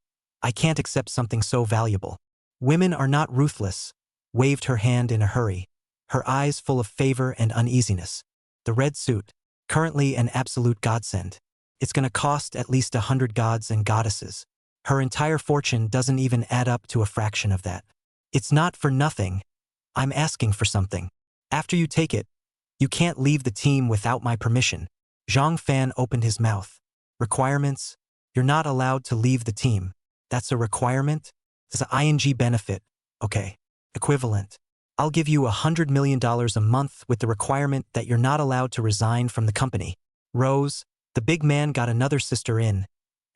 I can't accept something so valuable. Women are not ruthless, waved her hand in a hurry, her eyes full of favor and uneasiness. The red suit, currently an absolute godsend. It's gonna cost at least 100 gods and goddesses. Her entire fortune doesn't even add up to a fraction of that. It's not for nothing. I'm asking for something. After you take it, you can't leave the team without my permission. Zhang Fan opened his mouth. Requirements? You're not allowed to leave the team. That's a requirement? It's an ing benefit. Okay. Equivalent. I'll give you $100 million a month with the requirement that you're not allowed to resign from the company. Rose, the big man got another sister in,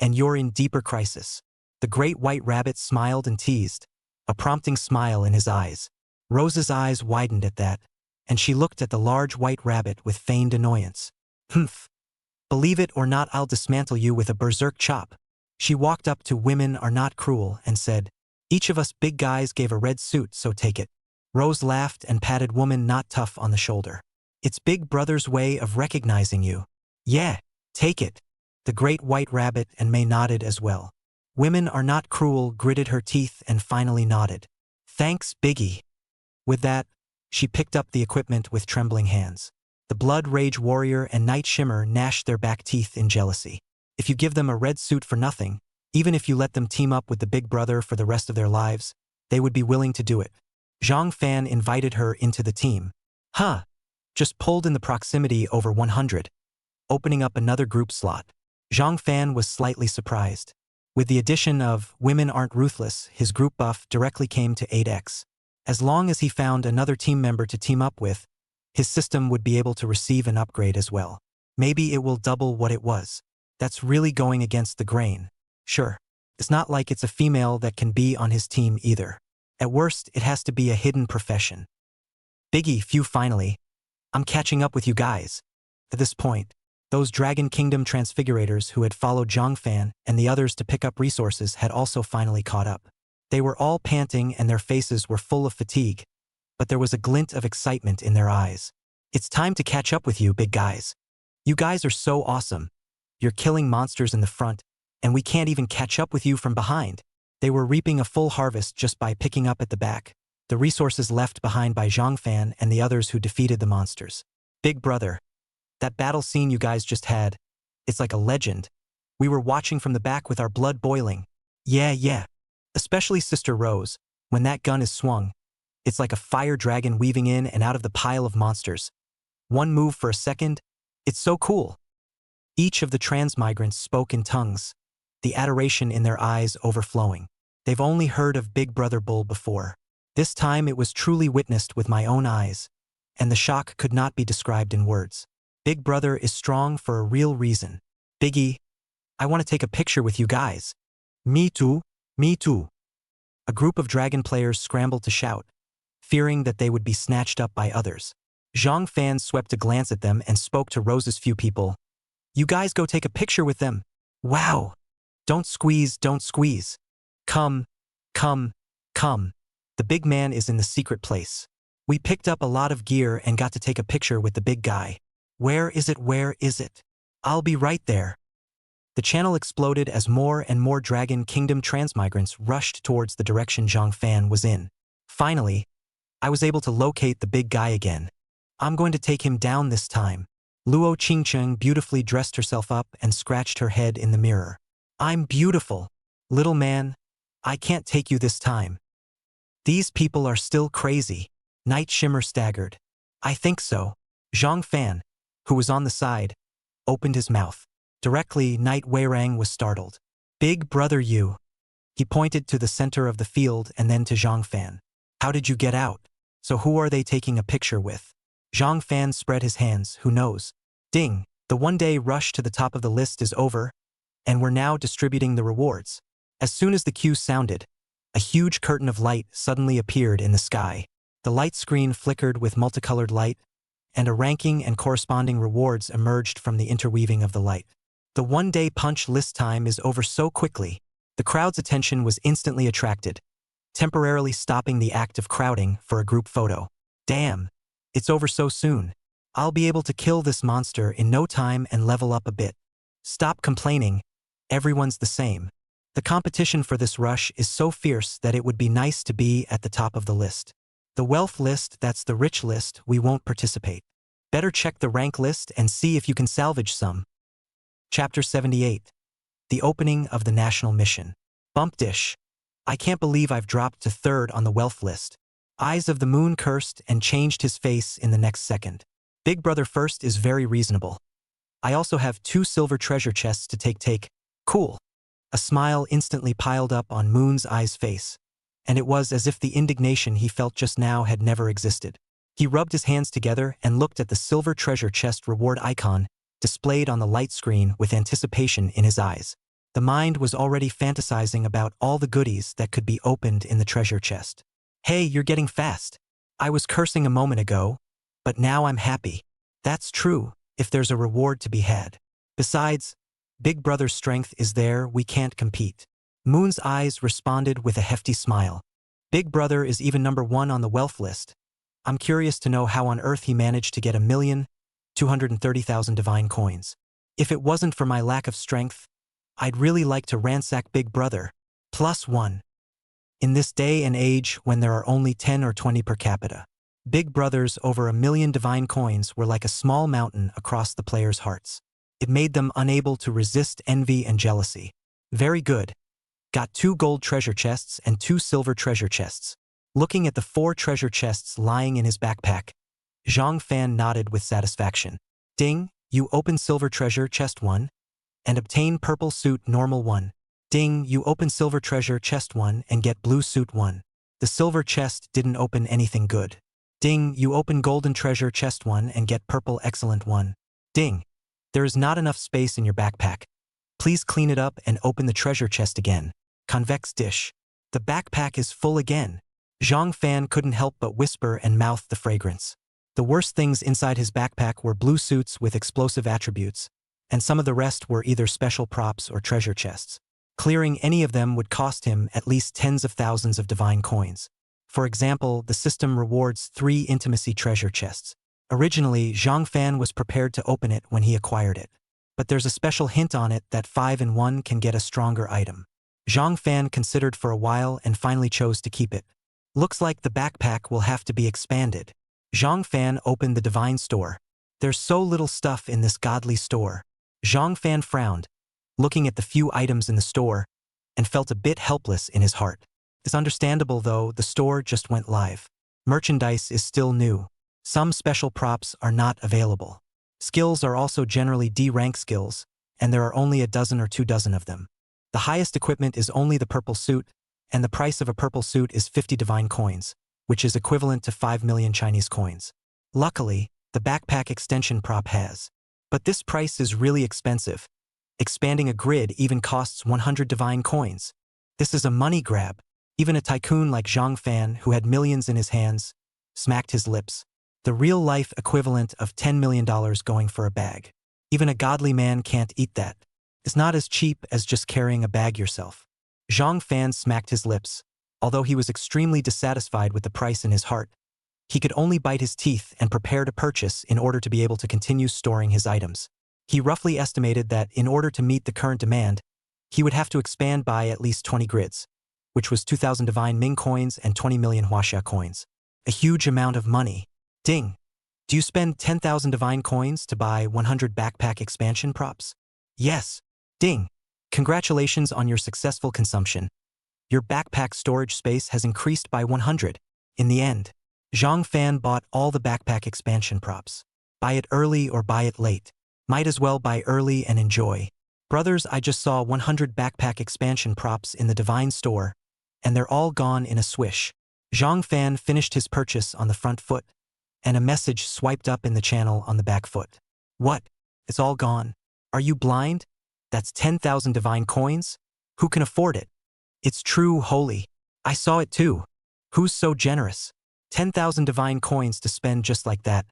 and you're in deeper crisis. The great white rabbit smiled and teased, a prompting smile in his eyes. Rose's eyes widened at that, and she looked at the large white rabbit with feigned annoyance. Humph. Believe it or not, I'll dismantle you with a berserk chop. She walked up to Women Are Not Cruel and said, each of us big guys gave a red suit, so take it. Rose laughed and patted Woman Not Tough on the shoulder. It's Big Brother's way of recognizing you. Yeah, take it. The great white rabbit and May nodded as well. Women Are Not Cruel gritted her teeth and finally nodded. Thanks, Biggie. With that, she picked up the equipment with trembling hands. The Blood Rage warrior and Night Shimmer gnashed their back teeth in jealousy. If you give them a red suit for nothing, Even if you let them team up with the big brother for the rest of their lives, they would be willing to do it. Zhang Fan invited her into the team. Huh. Just pulled in the proximity over 100, opening up another group slot. Zhang Fan was slightly surprised. With the addition of Women Aren't Ruthless, his group buff directly came to 8x. As long as he found another team member to team up with, his system would be able to receive an upgrade as well. Maybe it will double what it was. That's really going against the grain. Sure. It's not like it's a female that can be on his team either. At worst, it has to be a hidden profession. Biggie, phew, finally. I'm catching up with you guys. At this point, those Dragon Kingdom transfigurators who had followed Zhang Fan and the others to pick up resources had also finally caught up. They were all panting and their faces were full of fatigue, but there was a glint of excitement in their eyes. It's time to catch up with you, big guys. You guys are so awesome. You're killing monsters in the front, and we can't even catch up with you from behind. They were reaping a full harvest just by picking up at the back, the resources left behind by Zhang Fan and the others who defeated the monsters. Big brother. That battle scene you guys just had, it's like a legend. We were watching from the back with our blood boiling. Yeah. Especially Sister Rose, when that gun is swung. It's like a fire dragon weaving in and out of the pile of monsters. One move for a second, it's so cool. Each of the transmigrants spoke in tongues, the adoration in their eyes overflowing. They've only heard of Big Brother Bull before. This time it was truly witnessed with my own eyes, and the shock could not be described in words. Big Brother is strong for a real reason. Biggie, I want to take a picture with you guys. Me too. A group of dragon players scrambled to shout, fearing that they would be snatched up by others. Zhang Fan swept a glance at them and spoke to Rose's few people. You guys go take a picture with them. Wow. Don't squeeze. Come. The big man is in the secret place. We picked up a lot of gear and got to take a picture with the big guy. Where is it? I'll be right there. The channel exploded as more and more Dragon Kingdom transmigrants rushed towards the direction Zhang Fan was in. Finally, I was able to locate the big guy again. I'm going to take him down this time. Luo Qingcheng beautifully dressed herself up and scratched her head in the mirror. I'm beautiful. Little man, I can't take you this time. These people are still crazy. Night Shimmer staggered. I think so. Zhang Fan, who was on the side, opened his mouth. Directly, Night Weirang was startled. Big brother you. He pointed to the center of the field and then to Zhang Fan. How did you get out? So who are they taking a picture with? Zhang Fan spread his hands, who knows? Ding, the one-day rush to the top of the list is over, and we're now distributing the rewards. As soon as the cue sounded, a huge curtain of light suddenly appeared in the sky. The light screen flickered with multicolored light, and a ranking and corresponding rewards emerged from the interweaving of the light. The one-day punch list time is over so quickly. The crowd's attention was instantly attracted, temporarily stopping the act of crowding for a group photo. Damn, it's over so soon. I'll be able to kill this monster in no time and level up a bit. Stop complaining. Everyone's the same. The competition for this rush is so fierce that it would be nice to be at the top of the list. The wealth list, that's the rich list, we won't participate. Better check the rank list and see if you can salvage some. Chapter 78. The opening of the national mission. Bump dish. I can't believe I've dropped to 3rd on the wealth list. Eyes of the Moon cursed and changed his face in the next second. Big brother first is very reasonable. I also have 2 silver treasure chests to take. Cool. A smile instantly piled up on Moon's Eye's face, and it was as if the indignation he felt just now had never existed. He rubbed his hands together and looked at the silver treasure chest reward icon displayed on the light screen with anticipation in his eyes. The mind was already fantasizing about all the goodies that could be opened in the treasure chest. Hey, you're getting fast. I was cursing a moment ago, but now I'm happy. That's true, if there's a reward to be had. Besides, Big Brother's strength is there, we can't compete. Moon's Eyes responded with a hefty smile. Big Brother is even number 1 on the wealth list. I'm curious to know how on earth he managed to get 1,230,000 divine coins. If it wasn't for my lack of strength, I'd really like to ransack Big Brother. +1. In this day and age when there are only 10 or 20 per capita, Big Brother's over 1 million divine coins were like a small mountain across the players' hearts. It made them unable to resist envy and jealousy. Very good. Got 2 gold treasure chests and 2 silver treasure chests. Looking at the 4 treasure chests lying in his backpack, Zhang Fan nodded with satisfaction. Ding, you open silver treasure chest 1 and obtain purple suit normal 1. Ding, you open silver treasure chest 1 and get blue suit 1. The silver chest didn't open anything good. Ding, you open golden treasure chest 1 and get purple excellent 1. Ding, there is not enough space in your backpack. Please clean it up and open the treasure chest again. Convex dish. The backpack is full again. Zhang Fan couldn't help but whisper and mouth the fragrance. The worst things inside his backpack were blue suits with explosive attributes, and some of the rest were either special props or treasure chests. Clearing any of them would cost him at least tens of thousands of divine coins. For example, the system rewards 3 intimacy treasure chests. Originally, Zhang Fan was prepared to open it when he acquired it. But there's a special hint on it that 5 in 1 can get a stronger item. Zhang Fan considered for a while and finally chose to keep it. Looks like the backpack will have to be expanded. Zhang Fan opened the divine store. There's so little stuff in this godly store. Zhang Fan frowned, looking at the few items in the store, and felt a bit helpless in his heart. It's understandable though, the store just went live. Merchandise is still new. Some special props are not available. Skills are also generally D-rank skills, and there are only a dozen or 2 dozen of them. The highest equipment is only the purple suit, and the price of a purple suit is 50 divine coins, which is equivalent to 5 million Chinese coins. Luckily, the backpack extension prop has. But this price is really expensive. Expanding a grid even costs 100 divine coins. This is a money grab. Even a tycoon like Zhang Fan, who had millions in his hands, smacked his lips. The real-life equivalent of $10 million going for a bag. Even a godly man can't eat that. It's not as cheap as just carrying a bag yourself. Zhang Fan smacked his lips. Although he was extremely dissatisfied with the price in his heart, he could only bite his teeth and prepare to purchase in order to be able to continue storing his items. He roughly estimated that in order to meet the current demand, he would have to expand by at least 20 grids, which was 2,000 divine Ming coins and 20 million Huaxia coins. A huge amount of money. Ding. Do you spend 10,000 divine coins to buy 100 backpack expansion props? Yes. Ding. Congratulations on your successful consumption. Your backpack storage space has increased by 100. In the end, Zhang Fan bought all the backpack expansion props. Buy it early or buy it late. Might as well buy early and enjoy. Brothers, I just saw 100 backpack expansion props in the divine store, and they're all gone in a swish. Zhang Fan finished his purchase on the front foot, and a message swiped up in the channel on the back foot. What? It's all gone. Are you blind? That's 10,000 divine coins? Who can afford it? It's true, holy. I saw it too. Who's so generous? 10,000 divine coins to spend just like that.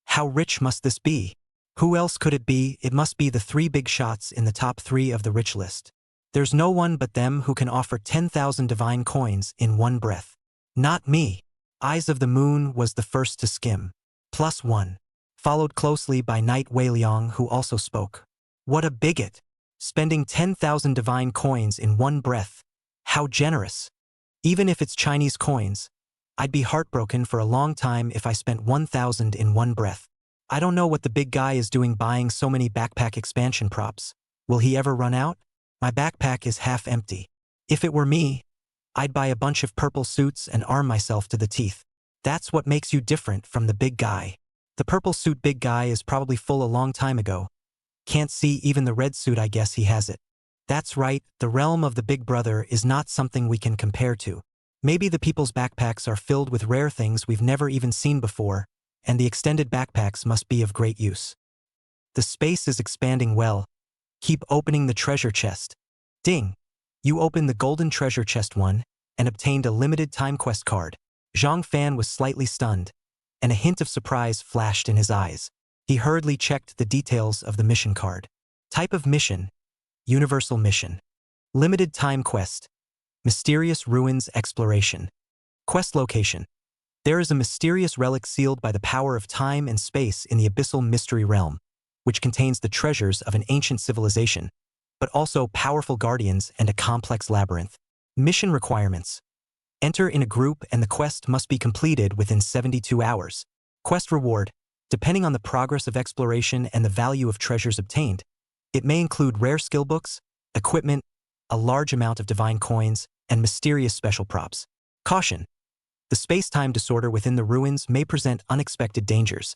How rich must this be? Who else could it be? It must be the 3 big shots in the top 3 of the rich list. There's no one but them who can offer 10,000 divine coins in one breath. Not me. Eyes of the Moon was the first to skim. +1. Followed closely by Knight Weiliang, who also spoke. What a bigot. Spending 10,000 divine coins in one breath. How generous. Even if it's Chinese coins, I'd be heartbroken for a long time if I spent 1,000 in one breath. I don't know what the big guy is doing buying so many backpack expansion props. Will he ever run out? My backpack is half empty. If it were me, I'd buy a bunch of purple suits and arm myself to the teeth. That's what makes you different from the big guy. The purple suit big guy is probably full a long time ago. Can't see even the red suit, I guess he has it. That's right, the realm of the big brother is not something we can compare to. Maybe the people's backpacks are filled with rare things we've never even seen before, and the extended backpacks must be of great use. The space is expanding well. Keep opening the treasure chest. Ding! You opened the golden treasure chest 1 and obtained a limited time quest card. Zhang Fan was slightly stunned, and a hint of surprise flashed in his eyes. He hurriedly checked the details of the mission card. Type of mission: Universal Mission. Limited time quest: Mysterious Ruins Exploration. Quest location: there is a mysterious relic sealed by the power of time and space in the abyssal mystery realm, which contains the treasures of an ancient civilization, but also powerful guardians and a complex labyrinth. Mission requirements: enter in a group and the quest must be completed within 72 hours. Quest reward: depending on the progress of exploration and the value of treasures obtained, it may include rare skill books, equipment, a large amount of divine coins, and mysterious special props. Caution! The space-time disorder within the ruins may present unexpected dangers,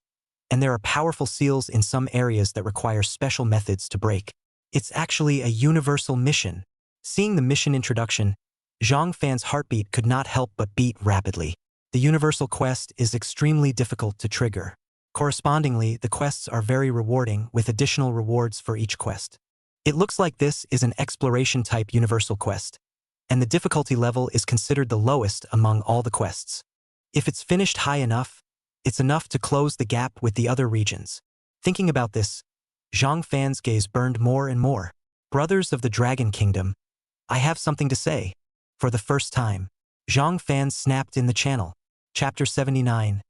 and there are powerful seals in some areas that require special methods to break. It's actually a universal mission. Seeing the mission introduction, Zhang Fan's heartbeat could not help but beat rapidly. The universal quest is extremely difficult to trigger. Correspondingly, the quests are very rewarding, with additional rewards for each quest. It looks like this is an exploration-type universal quest, and the difficulty level is considered the lowest among all the quests. If it's finished high enough, it's enough to close the gap with the other regions. Thinking about this, Zhang Fan's gaze burned more and more. Brothers of the Dragon Kingdom, I have something to say. For the first time, Zhang Fan snapped in the channel. Chapter 79.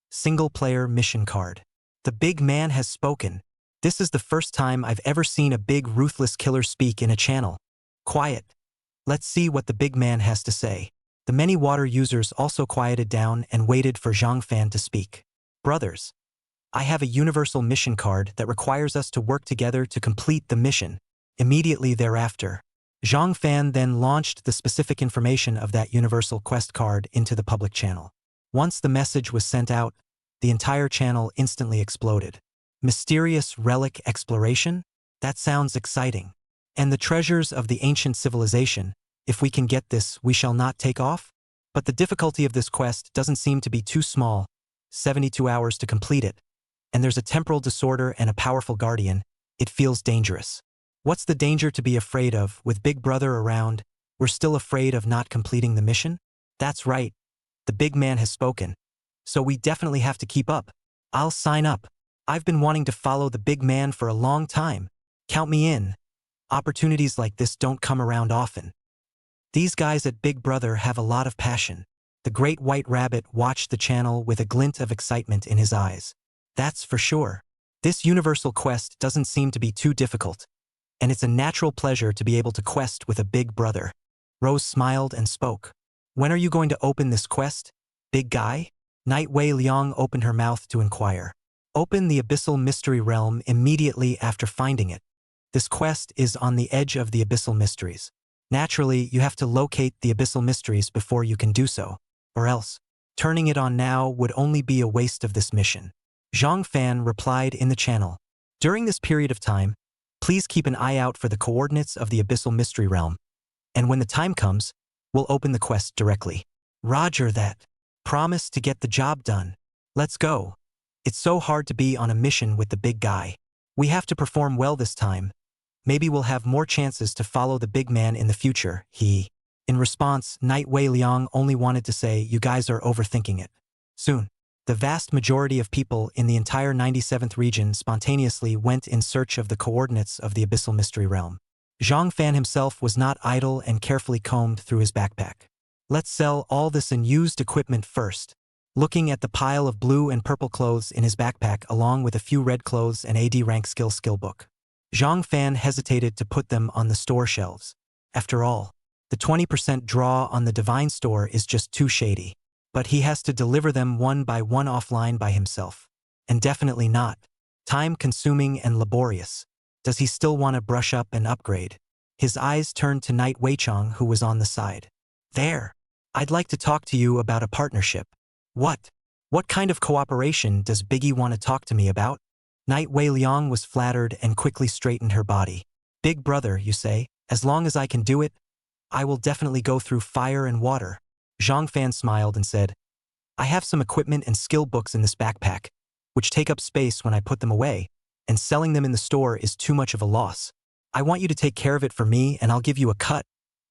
Single-player mission card. The big man has spoken. This is the first time I've ever seen a big ruthless killer speak in a channel. Quiet. Let's see what the big man has to say. The many water users also quieted down and waited for Zhang Fan to speak. Brothers, I have a universal mission card that requires us to work together to complete the mission. Immediately thereafter, Zhang Fan then launched the specific information of that universal quest card into the public channel. Once the message was sent out, the entire channel instantly exploded. Mysterious relic exploration? That sounds exciting. And the treasures of the ancient civilization, if we can get this, we shall not take off? But the difficulty of this quest doesn't seem to be too small, 72 hours to complete it. And there's a temporal disorder and a powerful guardian. It feels dangerous. What's the danger to be afraid of? With Big Brother around, we're still afraid of not completing the mission? That's right. The big man has spoken. So we definitely have to keep up. I'll sign up. I've been wanting to follow the big man for a long time. Count me in. Opportunities like this don't come around often. These guys at Big Brother have a lot of passion. The great white rabbit watched the channel with a glint of excitement in his eyes. That's for sure. This universal quest doesn't seem to be too difficult, and it's a natural pleasure to be able to quest with a big brother. Rose smiled and spoke. When are you going to open this quest, big guy? Night Wei Liang opened her mouth to inquire. Open the abyssal mystery realm immediately after finding it. This quest is on the edge of the abyssal mysteries. Naturally, you have to locate the abyssal mysteries before you can do so, or else, turning it on now would only be a waste of this mission. Zhang Fan replied in the channel. During this period of time, please keep an eye out for the coordinates of the abyssal mystery realm, and when the time comes, we'll open the quest directly. Roger that. Promise to get the job done. Let's go. It's so hard to be on a mission with the big guy. We have to perform well this time. Maybe we'll have more chances to follow the big man in the future, In response, Night Wei Liang only wanted to say, you guys are overthinking it. Soon, the vast majority of people in the entire 97th region spontaneously went in search of the coordinates of the abyssal mystery realm. Zhang Fan himself was not idle and carefully combed through his backpack. Let's sell all this unused equipment first. Looking at the pile of blue and purple clothes in his backpack along with a few red clothes and AD rank skill book, Zhang Fan hesitated to put them on the store shelves. After all, the 20% draw on the divine store is just too shady. But he has to deliver them one by one offline by himself. And definitely not time-consuming and laborious. Does he still want to brush up and upgrade? His eyes turned to Night Weichong, who was on the side. There. I'd like to talk to you about a partnership. What? What kind of cooperation does Biggie want to talk to me about? Night Wei Liang was flattered and quickly straightened her body. Big brother, you say? As long as I can do it, I will definitely go through fire and water. Zhang Fan smiled and said, I have some equipment and skill books in this backpack, which take up space when I put them away, and selling them in the store is too much of a loss. I want you to take care of it for me and I'll give you a cut.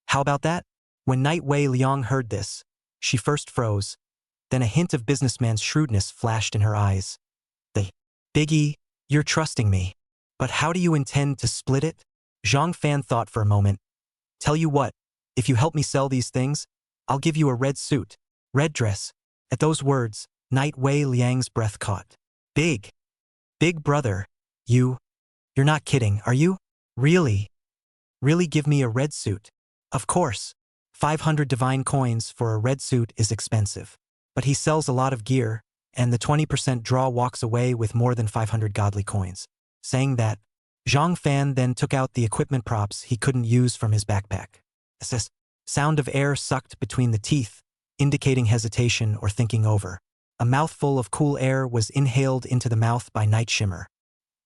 How about that? When Night Wei Liang heard this, she first froze, then a hint of businessman's shrewdness flashed in her eyes. Biggie, you're trusting me. But how do you intend to split it? Zhang Fan thought for a moment. Tell you what, if you help me sell these things, I'll give you a red suit, red dress. At those words, Night Wei Liang's breath caught. Big brother, you're not kidding, are you? Really? Really give me a red suit? Of course. 500 divine coins for a red suit is expensive. But he sells a lot of gear, and the 20% draw walks away with more than 500 godly coins. Saying that, Zhang Fan then took out the equipment props he couldn't use from his backpack. A sound of air sucked between the teeth, indicating hesitation or thinking over. A mouthful of cool air was inhaled into the mouth by Night Shimmer.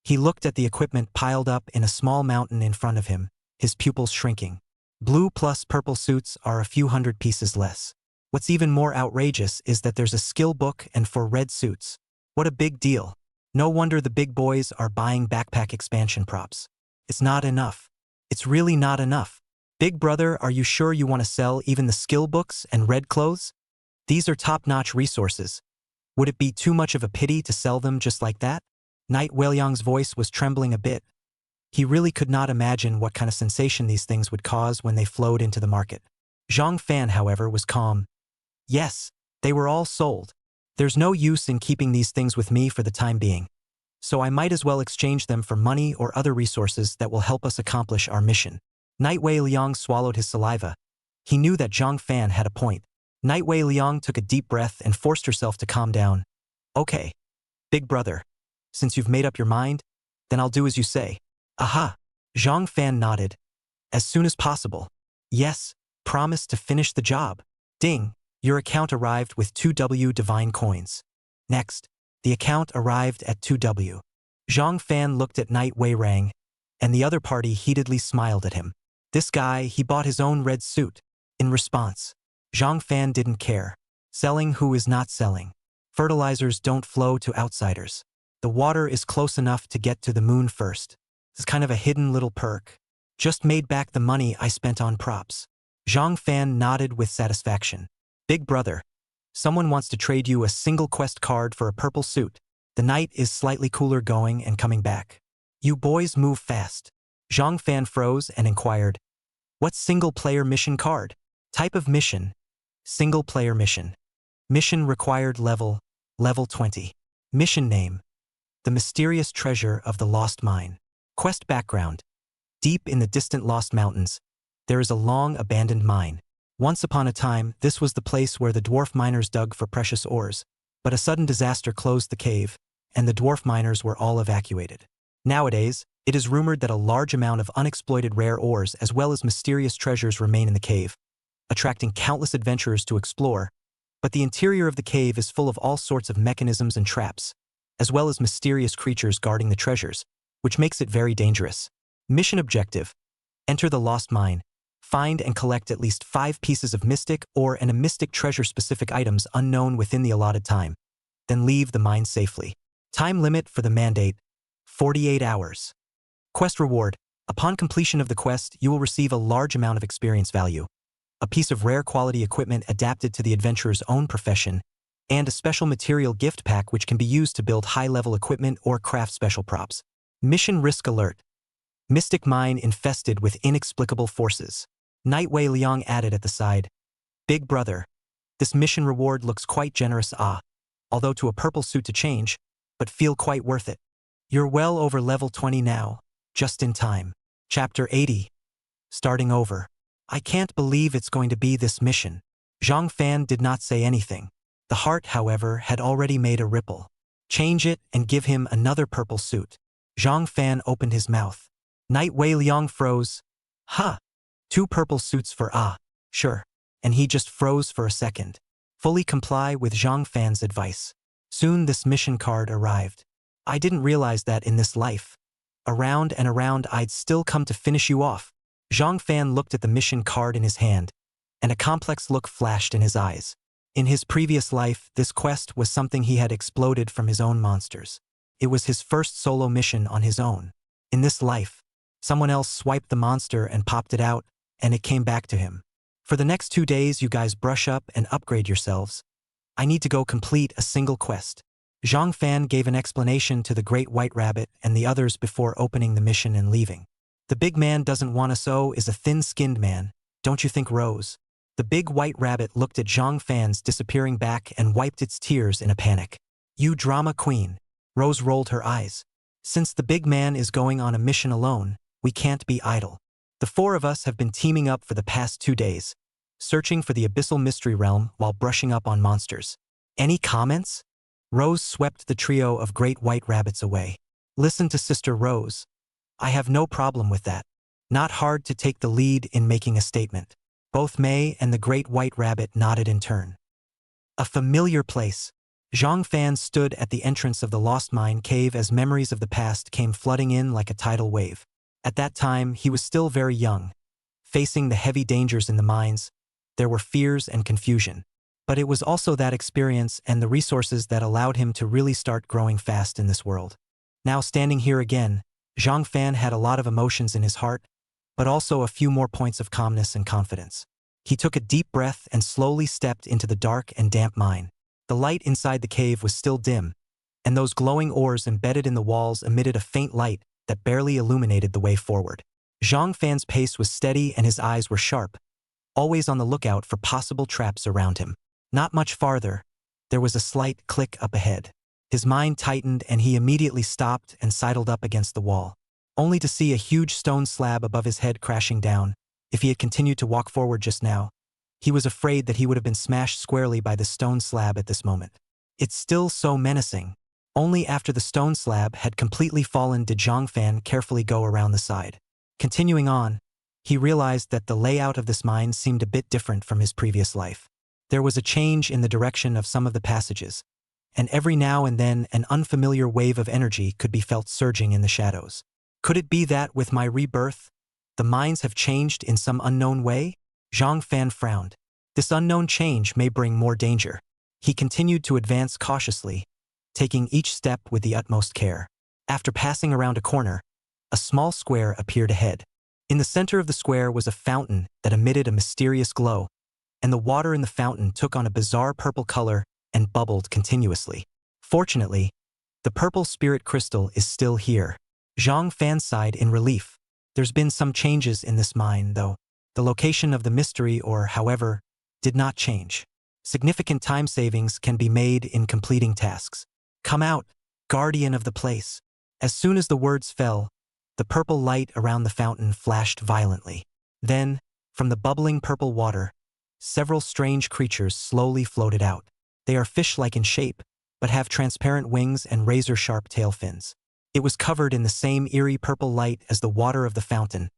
He looked at the equipment piled up in a small mountain in front of him, his pupils shrinking. Blue plus purple suits are a few hundred pieces less. What's even more outrageous is that there's a skill book and 4 red suits. What a big deal. No wonder the big boys are buying backpack expansion props. It's not enough. It's really not enough. Big brother, are you sure you want to sell even the skill books and red clothes? These are top-notch resources. Would it be too much of a pity to sell them just like that? Night Weilong's voice was trembling a bit. He really could not imagine what kind of sensation these things would cause when they flowed into the market. Zhang Fan, however, was calm. Yes, they were all sold. There's no use in keeping these things with me for the time being. So I might as well exchange them for money or other resources that will help us accomplish our mission. Night Weiliong swallowed his saliva. He knew that Zhang Fan had a point. Night Weiliong took a deep breath and forced herself to calm down. Okay, big brother. Since you've made up your mind, then I'll do as you say. Aha! Zhang Fan nodded. As soon as possible. Yes, promise to finish the job. Ding! Your account arrived with 2W divine coins. Next, the account arrived at 2W. Zhang Fan looked at Night Weirang, and the other party heatedly smiled at him. This guy, he bought his own red suit. In response, Zhang Fan didn't care. Selling who is not selling. Fertilizers don't flow to outsiders. The water is close enough to get to the moon first. It's kind of a hidden little perk. Just made back the money I spent on props. Zhang Fan nodded with satisfaction. Big brother, someone wants to trade you a single quest card for a purple suit. The night is slightly cooler going and coming back. You boys move fast. Zhang Fan froze and inquired, what single-player mission card? Type of mission? Single-player mission. Mission required level 20. Mission name, the mysterious treasure of the lost mine. Quest background, deep in the distant Lost Mountains, there is a long abandoned mine. Once upon a time, this was the place where the dwarf miners dug for precious ores, but a sudden disaster closed the cave, and the dwarf miners were all evacuated. Nowadays, it is rumored that a large amount of unexploited rare ores as well as mysterious treasures remain in the cave, attracting countless adventurers to explore, but the interior of the cave is full of all sorts of mechanisms and traps, as well as mysterious creatures guarding the treasures, which makes it very dangerous. Mission objective: enter the lost mine. Find and collect at least 5 pieces of mystic or animistic treasure-specific items unknown within the allotted time. Then leave the mine safely. Time limit for the mandate: 48 hours. Quest reward: upon completion of the quest, you will receive a large amount of experience value, a piece of rare quality equipment adapted to the adventurer's own profession, and a special material gift pack which can be used to build high-level equipment or craft special props. Mission risk alert: mystic mine infested with inexplicable forces. Night Weiliong added at the side, big brother, this mission reward looks quite generous, although to a purple suit to change, but feel quite worth it. You're well over level 20 now, just in time. Chapter 80. Starting over. I can't believe it's going to be this mission. Zhang Fan did not say anything. The heart, however, had already made a ripple. Change it and give him another purple suit. Zhang Fan opened his mouth. Night Weiliong froze. 2 purple suits for sure. And he just froze for a second. Fully comply with Zhang Fan's advice. Soon this mission card arrived. I didn't realize that in this life, around and around I'd still come to finish you off. Zhang Fan looked at the mission card in his hand, and a complex look flashed in his eyes. In his previous life, this quest was something he had exploded from his own monsters. It was his first solo mission on his own. In this life, someone else swiped the monster and popped it out, and it came back to him. For the next 2 days, you guys brush up and upgrade yourselves. I need to go complete a single quest. Zhang Fan gave an explanation to the Great White Rabbit and the others before opening the mission and leaving. The big man doesn't want us is a thin-skinned man, don't you think, Rose? The big white rabbit looked at Zhang Fan's disappearing back and wiped its tears in a panic. You drama queen. Rose rolled her eyes. Since the big man is going on a mission alone, we can't be idle. The 4 of us have been teaming up for the past 2 days, searching for the abyssal mystery realm while brushing up on monsters. Any comments? Rose swept the trio of great white rabbits away. Listen to Sister Rose. I have no problem with that. Not hard to take the lead in making a statement. Both Mei and the great white rabbit nodded in turn. A familiar place. Zhang Fan stood at the entrance of the Lost Mine cave as memories of the past came flooding in like a tidal wave. At that time, he was still very young. Facing the heavy dangers in the mines, there were fears and confusion. But it was also that experience and the resources that allowed him to really start growing fast in this world. Now standing here again, Zhang Fan had a lot of emotions in his heart, but also a few more points of calmness and confidence. He took a deep breath and slowly stepped into the dark and damp mine. The light inside the cave was still dim, and those glowing ores embedded in the walls emitted a faint light that barely illuminated the way forward. Zhang Fan's pace was steady and his eyes were sharp, always on the lookout for possible traps around him. Not much farther, there was a slight click up ahead. His mind tightened and he immediately stopped and sidled up against the wall, only to see a huge stone slab above his head crashing down. If he had continued to walk forward just now, he was afraid that he would have been smashed squarely by the stone slab at this moment. It's still so menacing. Only after the stone slab had completely fallen did Zhang Fan carefully go around the side. Continuing on, he realized that the layout of this mine seemed a bit different from his previous life. There was a change in the direction of some of the passages, and every now and then an unfamiliar wave of energy could be felt surging in the shadows. Could it be that, with my rebirth, the mines have changed in some unknown way? Zhang Fan frowned. This unknown change may bring more danger. He continued to advance cautiously, taking each step with the utmost care. After passing around a corner, a small square appeared ahead. In the center of the square was a fountain that emitted a mysterious glow, and the water in the fountain took on a bizarre purple color and bubbled continuously. Fortunately, the purple spirit crystal is still here. Zhang Fan sighed in relief. There's been some changes in this mine, though. The location of the mystery, or however, did not change. Significant time savings can be made in completing tasks. Come out, guardian of the place. As soon as the words fell, the purple light around the fountain flashed violently. Then, from the bubbling purple water, several strange creatures slowly floated out. They are fish-like in shape, but have transparent wings and razor-sharp tail fins. It was covered in the same eerie purple light as the water of the fountain,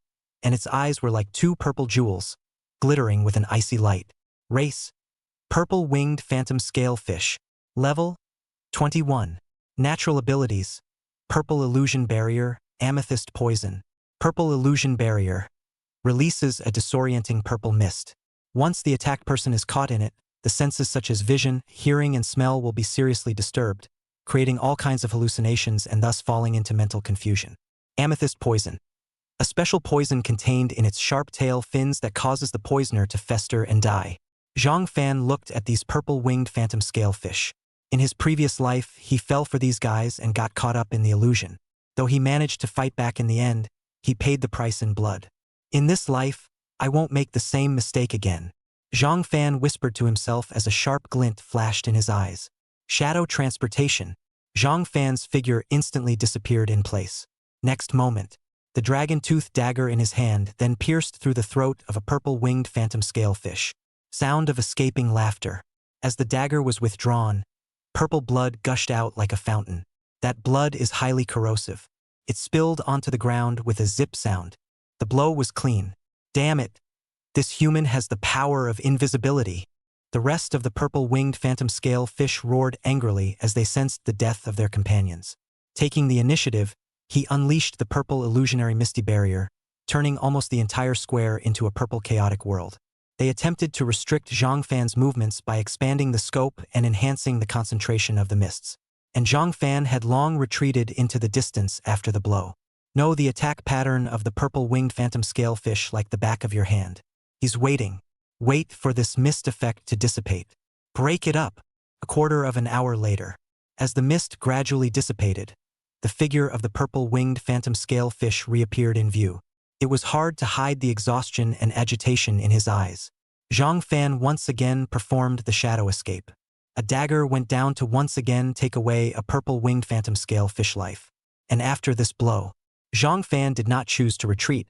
and its eyes were like two purple jewels, glittering with an icy light. Race: purple-winged phantom scalefish. Level: 21. Natural abilities: purple illusion barrier, amethyst poison. Purple illusion barrier releases a disorienting purple mist. Once the attacked person is caught in it, the senses such as vision, hearing, and smell will be seriously disturbed, creating all kinds of hallucinations and thus falling into mental confusion. Amethyst poison: a special poison contained in its sharp tail fins that causes the poisoner to fester and die. Zhang Fan looked at these purple-winged phantom scalefish. In his previous life, he fell for these guys and got caught up in the illusion. Though he managed to fight back in the end, he paid the price in blood. In this life, I won't make the same mistake again. Zhang Fan whispered to himself as a sharp glint flashed in his eyes. Shadow transportation. Zhang Fan's figure instantly disappeared in place. Next moment, the dragon-toothed dagger in his hand then pierced through the throat of a purple-winged phantom scalefish. Sound of escaping laughter. As the dagger was withdrawn, purple blood gushed out like a fountain. That blood is highly corrosive. It spilled onto the ground with a zip sound. The blow was clean. Damn it! This human has the power of invisibility. The rest of the purple-winged phantom scalefish roared angrily as they sensed the death of their companions. Taking the initiative, he unleashed the purple illusionary misty barrier, turning almost the entire square into a purple chaotic world. They attempted to restrict Zhang Fan's movements by expanding the scope and enhancing the concentration of the mists. And Zhang Fan had long retreated into the distance after the blow. Know the attack pattern of the purple-winged phantom scalefish like the back of your hand. He's waiting. Wait for this mist effect to dissipate. Break it up. A quarter of an hour later, as the mist gradually dissipated, the figure of the purple-winged phantom scalefish reappeared in view. It was hard to hide the exhaustion and agitation in his eyes. Zhang Fan once again performed the shadow escape. A dagger went down to once again take away a purple-winged phantom scalefish life. And after this blow, Zhang Fan did not choose to retreat,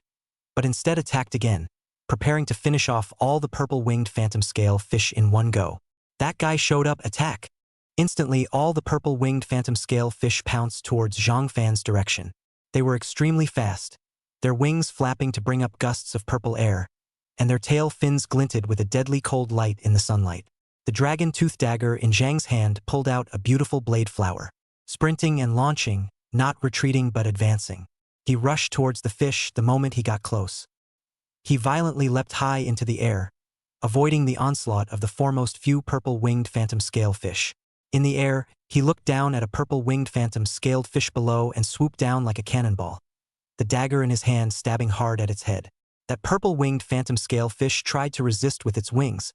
but instead attacked again, preparing to finish off all the purple-winged phantom scalefish in one go. That guy showed up. Attack! Instantly, all the purple-winged phantom scalefish pounced towards Zhang Fan's direction. They were extremely fast, their wings flapping to bring up gusts of purple air, and their tail fins glinted with a deadly cold light in the sunlight. The dragon-tooth dagger in Zhang's hand pulled out a beautiful blade flower. Sprinting and launching, not retreating but advancing. He rushed towards the fish the moment he got close. He violently leapt high into the air, avoiding the onslaught of the foremost few purple-winged phantom scale fish. In the air, he looked down at a purple-winged phantom scaled fish below and swooped down like a cannonball, the dagger in his hand stabbing hard at its head. That purple-winged phantom scale fish tried to resist with its wings,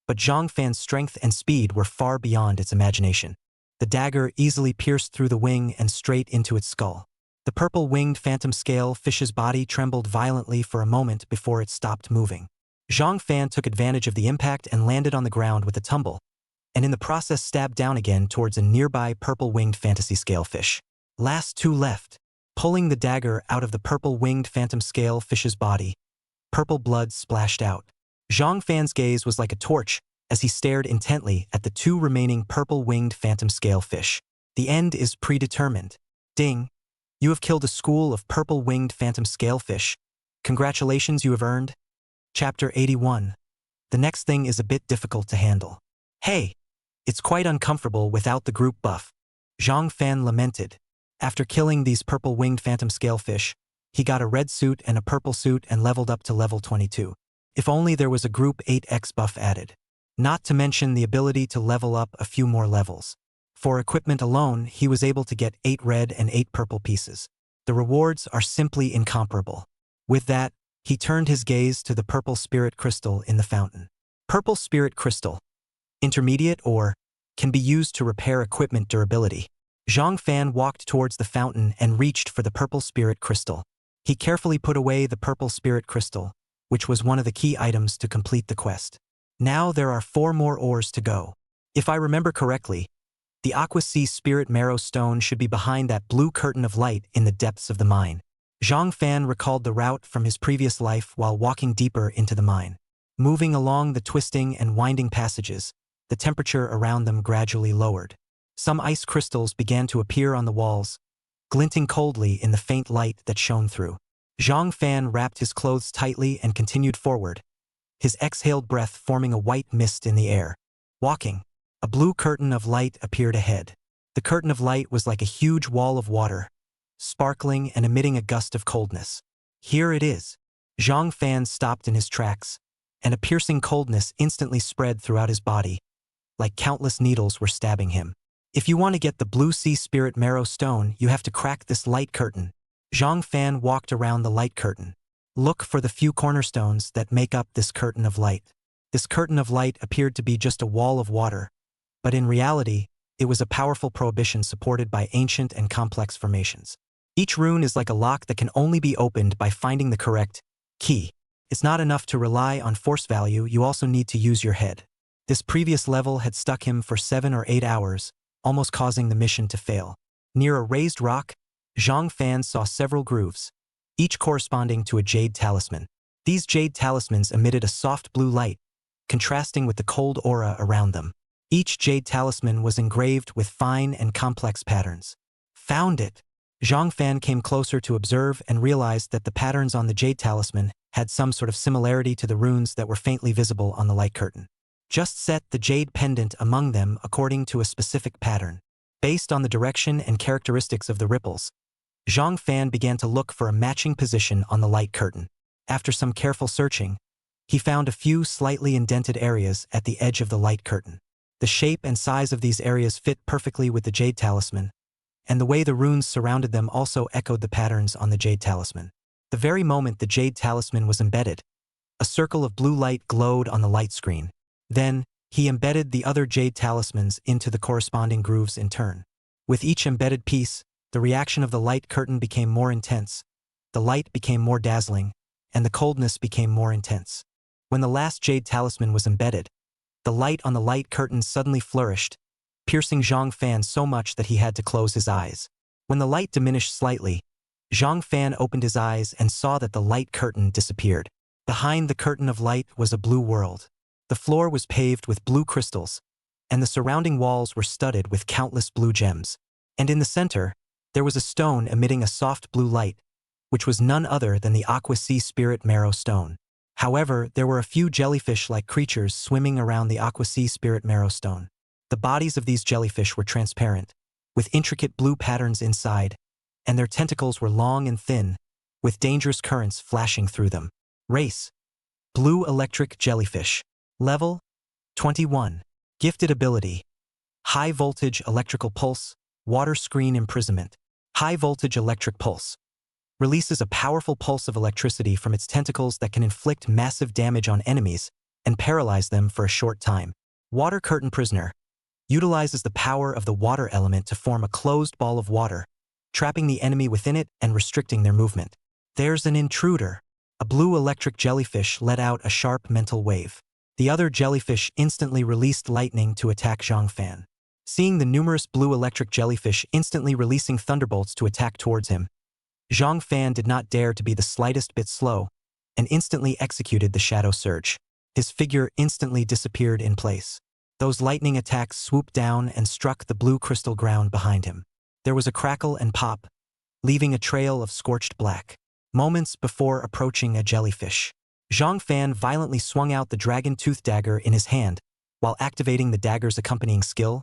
but Zhang Fan's strength and speed were far beyond its imagination. The dagger easily pierced through the wing and straight into its skull. The purple-winged phantom scale fish's body trembled violently for a moment before it stopped moving. Zhang Fan took advantage of the impact and landed on the ground with a tumble, and in the process stabbed down again towards a nearby purple-winged fantasy scale fish. Last two left. Pulling the dagger out of the purple-winged phantom scale fish's body, purple blood splashed out. Zhang Fan's gaze was like a torch as he stared intently at the two remaining purple-winged phantom scale fish. The end is predetermined. Ding! You have killed a school of purple-winged phantom scale fish. Congratulations, you have earned. Chapter 81. The next thing is a bit difficult to handle. Hey! It's quite uncomfortable without the group buff. Zhang Fan lamented. After killing these purple-winged phantom scale fish, he got a red suit and a purple suit and leveled up to level 22. If only there was a group 8x buff added. Not to mention the ability to level up a few more levels. For equipment alone, he was able to get 8 red and 8 purple pieces. The rewards are simply incomparable. With that, he turned his gaze to the purple spirit crystal in the fountain. Purple spirit crystal. Intermediate or can be used to repair equipment durability. Zhang Fan walked towards the fountain and reached for the purple spirit crystal. He carefully put away the purple spirit crystal, which was one of the key items to complete the quest. Now there are 4 more ores to go. If I remember correctly, the Aqua Sea Spirit Marrow Stone should be behind that blue curtain of light in the depths of the mine. Zhang Fan recalled the route from his previous life while walking deeper into the mine. Moving along the twisting and winding passages, the temperature around them gradually lowered. Some ice crystals began to appear on the walls, glinting coldly in the faint light that shone through. Zhang Fan wrapped his clothes tightly and continued forward, his exhaled breath forming a white mist in the air. Walking, a blue curtain of light appeared ahead. The curtain of light was like a huge wall of water, sparkling and emitting a gust of coldness. Here it is. Zhang Fan stopped in his tracks, and a piercing coldness instantly spread throughout his body, like countless needles were stabbing him. If you want to get the Blue Sea Spirit Marrow Stone, you have to crack this light curtain. Zhang Fan walked around the light curtain. Look for the few cornerstones that make up this curtain of light. This curtain of light appeared to be just a wall of water, but in reality, it was a powerful prohibition supported by ancient and complex formations. Each rune is like a lock that can only be opened by finding the correct key. It's not enough to rely on force value, you also need to use your head. This previous level had stuck him for 7 or 8 hours, almost causing the mission to fail. Near a raised rock, Zhang Fan saw several grooves, each corresponding to a jade talisman. These jade talismans emitted a soft blue light, contrasting with the cold aura around them. Each jade talisman was engraved with fine and complex patterns. Found it! Zhang Fan came closer to observe and realized that the patterns on the jade talisman had some sort of similarity to the runes that were faintly visible on the light curtain. Just set the jade pendant among them according to a specific pattern. Based on the direction and characteristics of the ripples, Zhang Fan began to look for a matching position on the light curtain. After some careful searching, he found a few slightly indented areas at the edge of the light curtain. The shape and size of these areas fit perfectly with the jade talisman, and the way the runes surrounded them also echoed the patterns on the jade talisman. The very moment the jade talisman was embedded, a circle of blue light glowed on the light screen. Then, he embedded the other jade talismans into the corresponding grooves in turn. With each embedded piece, the reaction of the light curtain became more intense, the light became more dazzling, and the coldness became more intense. When the last jade talisman was embedded, the light on the light curtain suddenly flourished, piercing Zhang Fan so much that he had to close his eyes. When the light diminished slightly, Zhang Fan opened his eyes and saw that the light curtain disappeared. Behind the curtain of light was a blue world. The floor was paved with blue crystals, and the surrounding walls were studded with countless blue gems. And in the center, There was a stone emitting a soft blue light, which was none other than the aqua sea spirit marrow stone. However, there were a few jellyfish-like creatures swimming around the aqua sea spirit marrow stone. The bodies of these jellyfish were transparent, with intricate blue patterns inside, and their tentacles were long and thin, with dangerous currents flashing through them. Race: Blue Electric Jellyfish. Level: 21. Gifted ability: High Voltage Electrical Pulse, Water Screen Imprisonment. High Voltage Electric Pulse releases a powerful pulse of electricity from its tentacles that can inflict massive damage on enemies and paralyze them for a short time. Water Curtain Prisoner utilizes the power of the water element to form a closed ball of water, trapping the enemy within it and restricting their movement. There's an intruder. A blue electric jellyfish let out a sharp mental wave. The other jellyfish instantly released lightning to attack Zhang Fan. Seeing the numerous blue electric jellyfish instantly releasing thunderbolts to attack towards him, Zhang Fan did not dare to be the slightest bit slow and instantly executed the shadow surge. His figure instantly disappeared in place. Those lightning attacks swooped down and struck the blue crystal ground behind him. There was a crackle and pop, leaving a trail of scorched black. Moments before approaching a jellyfish, Zhang Fan violently swung out the dragon tooth dagger in his hand while activating the dagger's accompanying skill,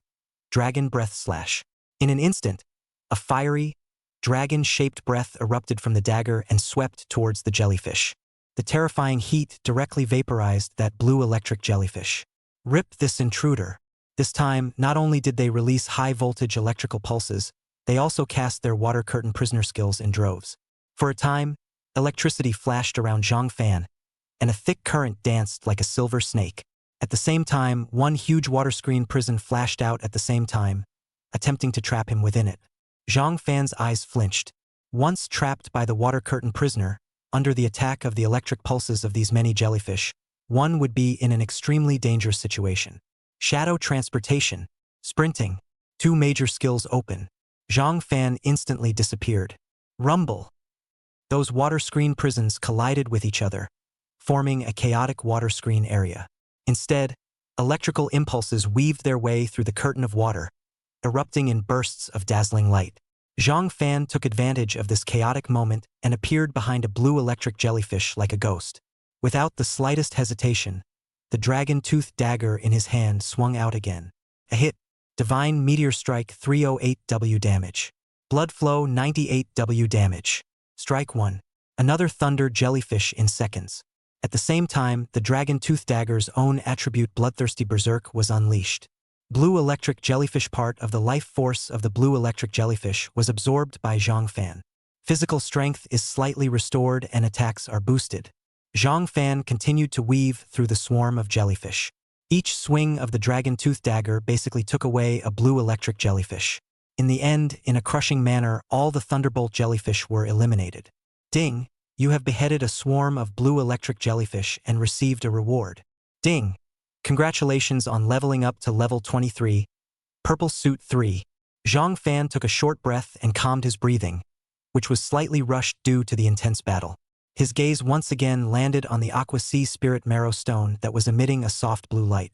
Dragon Breath Slash. In an instant, a fiery, dragon-shaped breath erupted from the dagger and swept towards the jellyfish. The terrifying heat directly vaporized that blue electric jellyfish. Rip this intruder. This time, not only did they release high-voltage electrical pulses, they also cast their water curtain prisoner skills in droves. For a time, electricity flashed around Zhang Fan, and a thick current danced like a silver snake. At the same time, one huge water screen prison flashed out at the same time, attempting to trap him within it. Zhang Fan's eyes flinched. Once trapped by the water curtain prisoner, under the attack of the electric pulses of these many jellyfish, one would be in an extremely dangerous situation. Shadow Transportation. Sprinting. Two major skills open. Zhang Fan instantly disappeared. Rumble. Those water screen prisons collided with each other, forming a chaotic water screen area. Instead, electrical impulses weaved their way through the curtain of water, erupting in bursts of dazzling light. Zhang Fan took advantage of this chaotic moment and appeared behind a blue electric jellyfish like a ghost. Without the slightest hesitation, the dragon tooth dagger in his hand swung out again. A hit. Divine Meteor Strike 308W damage. Blood Flow 98W damage. Strike 1. Another thunder jellyfish in seconds. At the same time, the dragon tooth dagger's own attribute Bloodthirsty Berserk was unleashed. Blue electric jellyfish part of the life force of the blue electric jellyfish was absorbed by Zhang Fan. Physical strength is slightly restored and attacks are boosted. Zhang Fan continued to weave through the swarm of jellyfish. Each swing of the dragon tooth dagger basically took away a blue electric jellyfish. In the end, in a crushing manner, all the thunderbolt jellyfish were eliminated. Ding! You have beheaded a swarm of blue electric jellyfish and received a reward. Ding! Congratulations on leveling up to level 23. Purple Suit 3. Zhang Fan took a short breath and calmed his breathing, which was slightly rushed due to the intense battle. His gaze once again landed on the aqua sea spirit marrow stone that was emitting a soft blue light.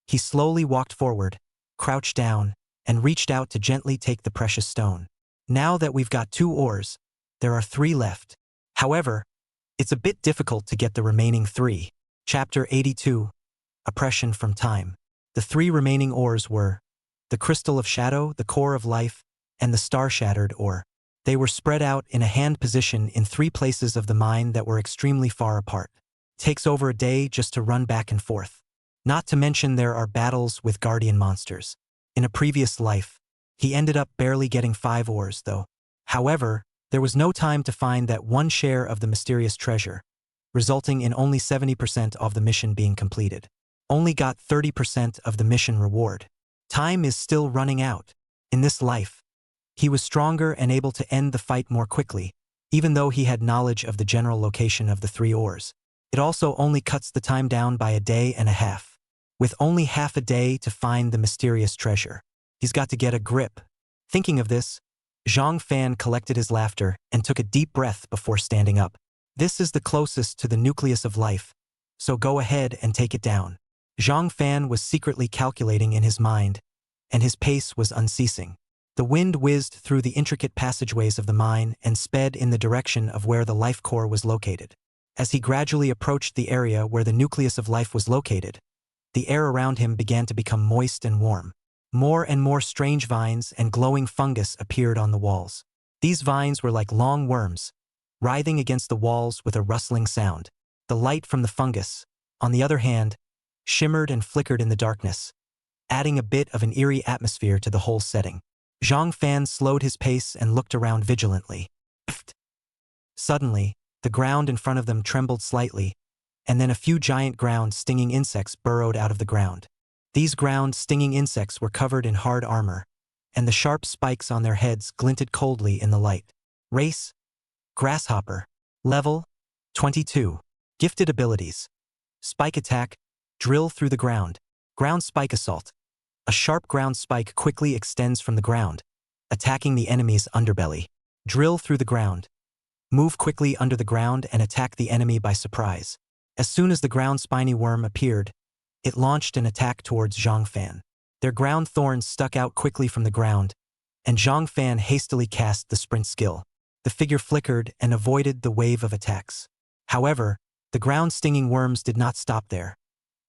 He slowly walked forward, crouched down, and reached out to gently take the precious stone. Now that we've got 2 ores, there are 3 left. However, it's a bit difficult to get the remaining 3. Chapter 82. Oppression from Time. The 3 remaining ores were the Crystal of Shadow, the Core of Life, and the Star-Shattered ore. They were spread out in a hand position in 3 places of the mine that were extremely far apart. It takes over a day just to run back and forth. Not to mention there are battles with guardian monsters. In a previous life, he ended up barely getting 5 ores though. However, there was no time to find that 1 share of the mysterious treasure, resulting in only 70% of the mission being completed. Only got 30% of the mission reward. Time is still running out. In this life, he was stronger and able to end the fight more quickly, even though he had knowledge of the general location of the 3 ores. It also only cuts the time down by a day and a half. With only half a day to find the mysterious treasure, he's got to get a grip. Thinking of this, Zhang Fan collected his laughter and took a deep breath before standing up. This is the closest to the nucleus of life, so go ahead and take it down. Zhang Fan was secretly calculating in his mind, and his pace was unceasing. The wind whizzed through the intricate passageways of the mine and sped in the direction of where the life core was located. As he gradually approached the area where the nucleus of life was located, the air around him began to become moist and warm. More and more strange vines and glowing fungus appeared on the walls. These vines were like long worms, writhing against the walls with a rustling sound. The light from the fungus, on the other hand, shimmered and flickered in the darkness, adding a bit of an eerie atmosphere to the whole setting. Zhang Fan slowed his pace and looked around vigilantly. Suddenly, the ground in front of them trembled slightly, and then a few giant ground-stinging insects burrowed out of the ground. These ground-stinging insects were covered in hard armor, and the sharp spikes on their heads glinted coldly in the light. Race: Grasshopper. Level: 22. Gifted abilities: Spike Attack, Drill through the ground. Ground Spike Assault. A sharp ground spike quickly extends from the ground, attacking the enemy's underbelly. Drill through the ground. Move quickly under the ground and attack the enemy by surprise. As soon as the ground spiny worm appeared, it launched an attack towards Zhang Fan. Their ground thorns stuck out quickly from the ground, and Zhang Fan hastily cast the sprint skill. The figure flickered and avoided the wave of attacks. However, the ground-stinging worms did not stop there,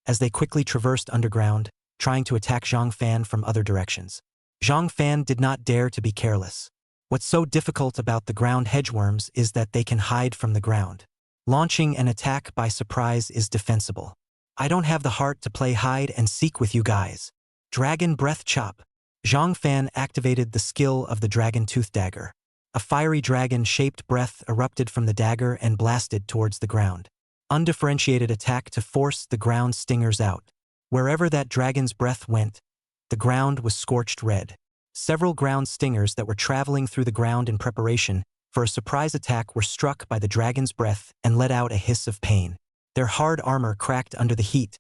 as they quickly traversed underground, trying to attack Zhang Fan from other directions. Zhang Fan did not dare to be careless. What's so difficult about the ground hedgeworms is that they can hide from the ground. Launching an attack by surprise is defensible. I don't have the heart to play hide and seek with you guys. Dragon Breath Chop. Zhang Fan activated the skill of the Dragon Tooth Dagger. A fiery dragon-shaped breath erupted from the dagger and blasted towards the ground. Undifferentiated attack to force the ground stingers out. Wherever that dragon's breath went, the ground was scorched red. Several ground stingers that were traveling through the ground in preparation for a surprise attack were struck by the dragon's breath and let out a hiss of pain. Their hard armor cracked under the heat,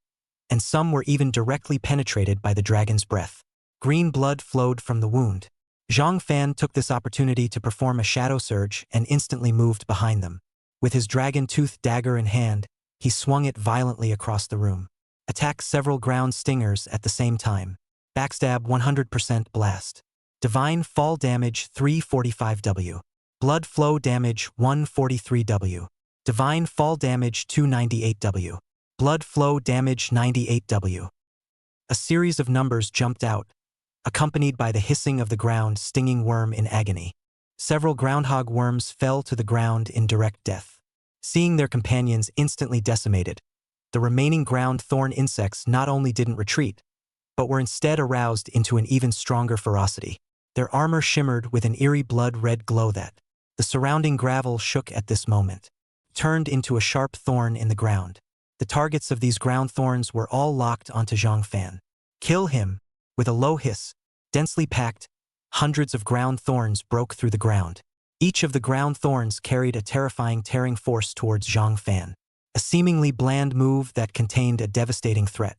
and some were even directly penetrated by the dragon's breath. Green blood flowed from the wound. Zhang Fan took this opportunity to perform a shadow surge and instantly moved behind them. With his dragon tooth dagger in hand, he swung it violently across the room. Attack several ground stingers at the same time. Backstab 100% blast. Divine fall damage 345W. Blood flow damage 143W. Divine fall damage 298W. Blood flow damage 98W. A series of numbers jumped out, accompanied by the hissing of the ground-stinging worm in agony. Several groundhog worms fell to the ground in direct death. Seeing their companions instantly decimated, the remaining ground thorn insects not only didn't retreat, but were instead aroused into an even stronger ferocity. Their armor shimmered with an eerie blood-red glow that, the surrounding gravel shook at this moment, turned into a sharp thorn in the ground. The targets of these ground thorns were all locked onto Zhang Fan. Kill him! With a low hiss, densely packed, hundreds of ground thorns broke through the ground. Each of the ground thorns carried a terrifying tearing force towards Zhang Fan. A seemingly bland move that contained a devastating threat.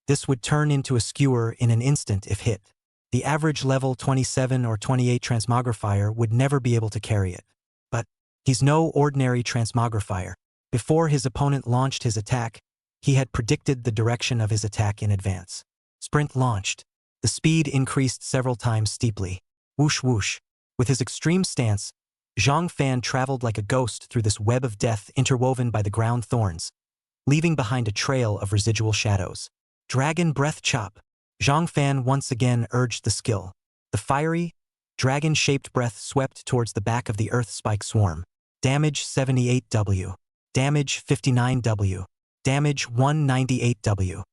This would turn into a skewer in an instant if hit. The average level 27 or 28 transmogrifier would never be able to carry it. But he's no ordinary transmogrifier. Before his opponent launched his attack, he had predicted the direction of his attack in advance. Sprint launched. The speed increased several times steeply. Whoosh whoosh. With his extreme stance, Zhang Fan traveled like a ghost through this web of death interwoven by the ground thorns, leaving behind a trail of residual shadows. Dragon Breath Chop. Zhang Fan once again urged the skill. The fiery, dragon-shaped breath swept towards the back of the earth spike swarm. Damage 78W. Damage 59W. Damage 198W.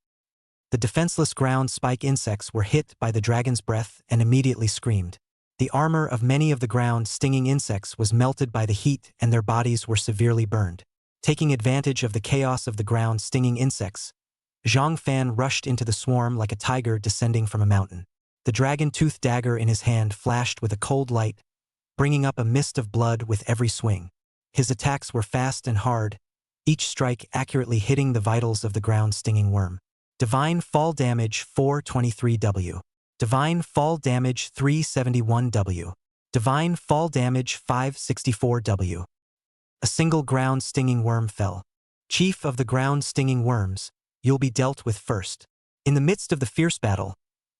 The defenseless ground spike insects were hit by the dragon's breath and immediately screamed. The armor of many of the ground-stinging insects was melted by the heat and their bodies were severely burned. Taking advantage of the chaos of the ground-stinging insects, Zhang Fan rushed into the swarm like a tiger descending from a mountain. The dragon tooth dagger in his hand flashed with a cold light, bringing up a mist of blood with every swing. His attacks were fast and hard, each strike accurately hitting the vitals of the ground-stinging worm. Divine fall damage 423W. Divine fall damage 371W. Divine fall damage 564W. A single ground-stinging worm fell. Chief of the ground-stinging worms, you'll be dealt with first. In the midst of the fierce battle,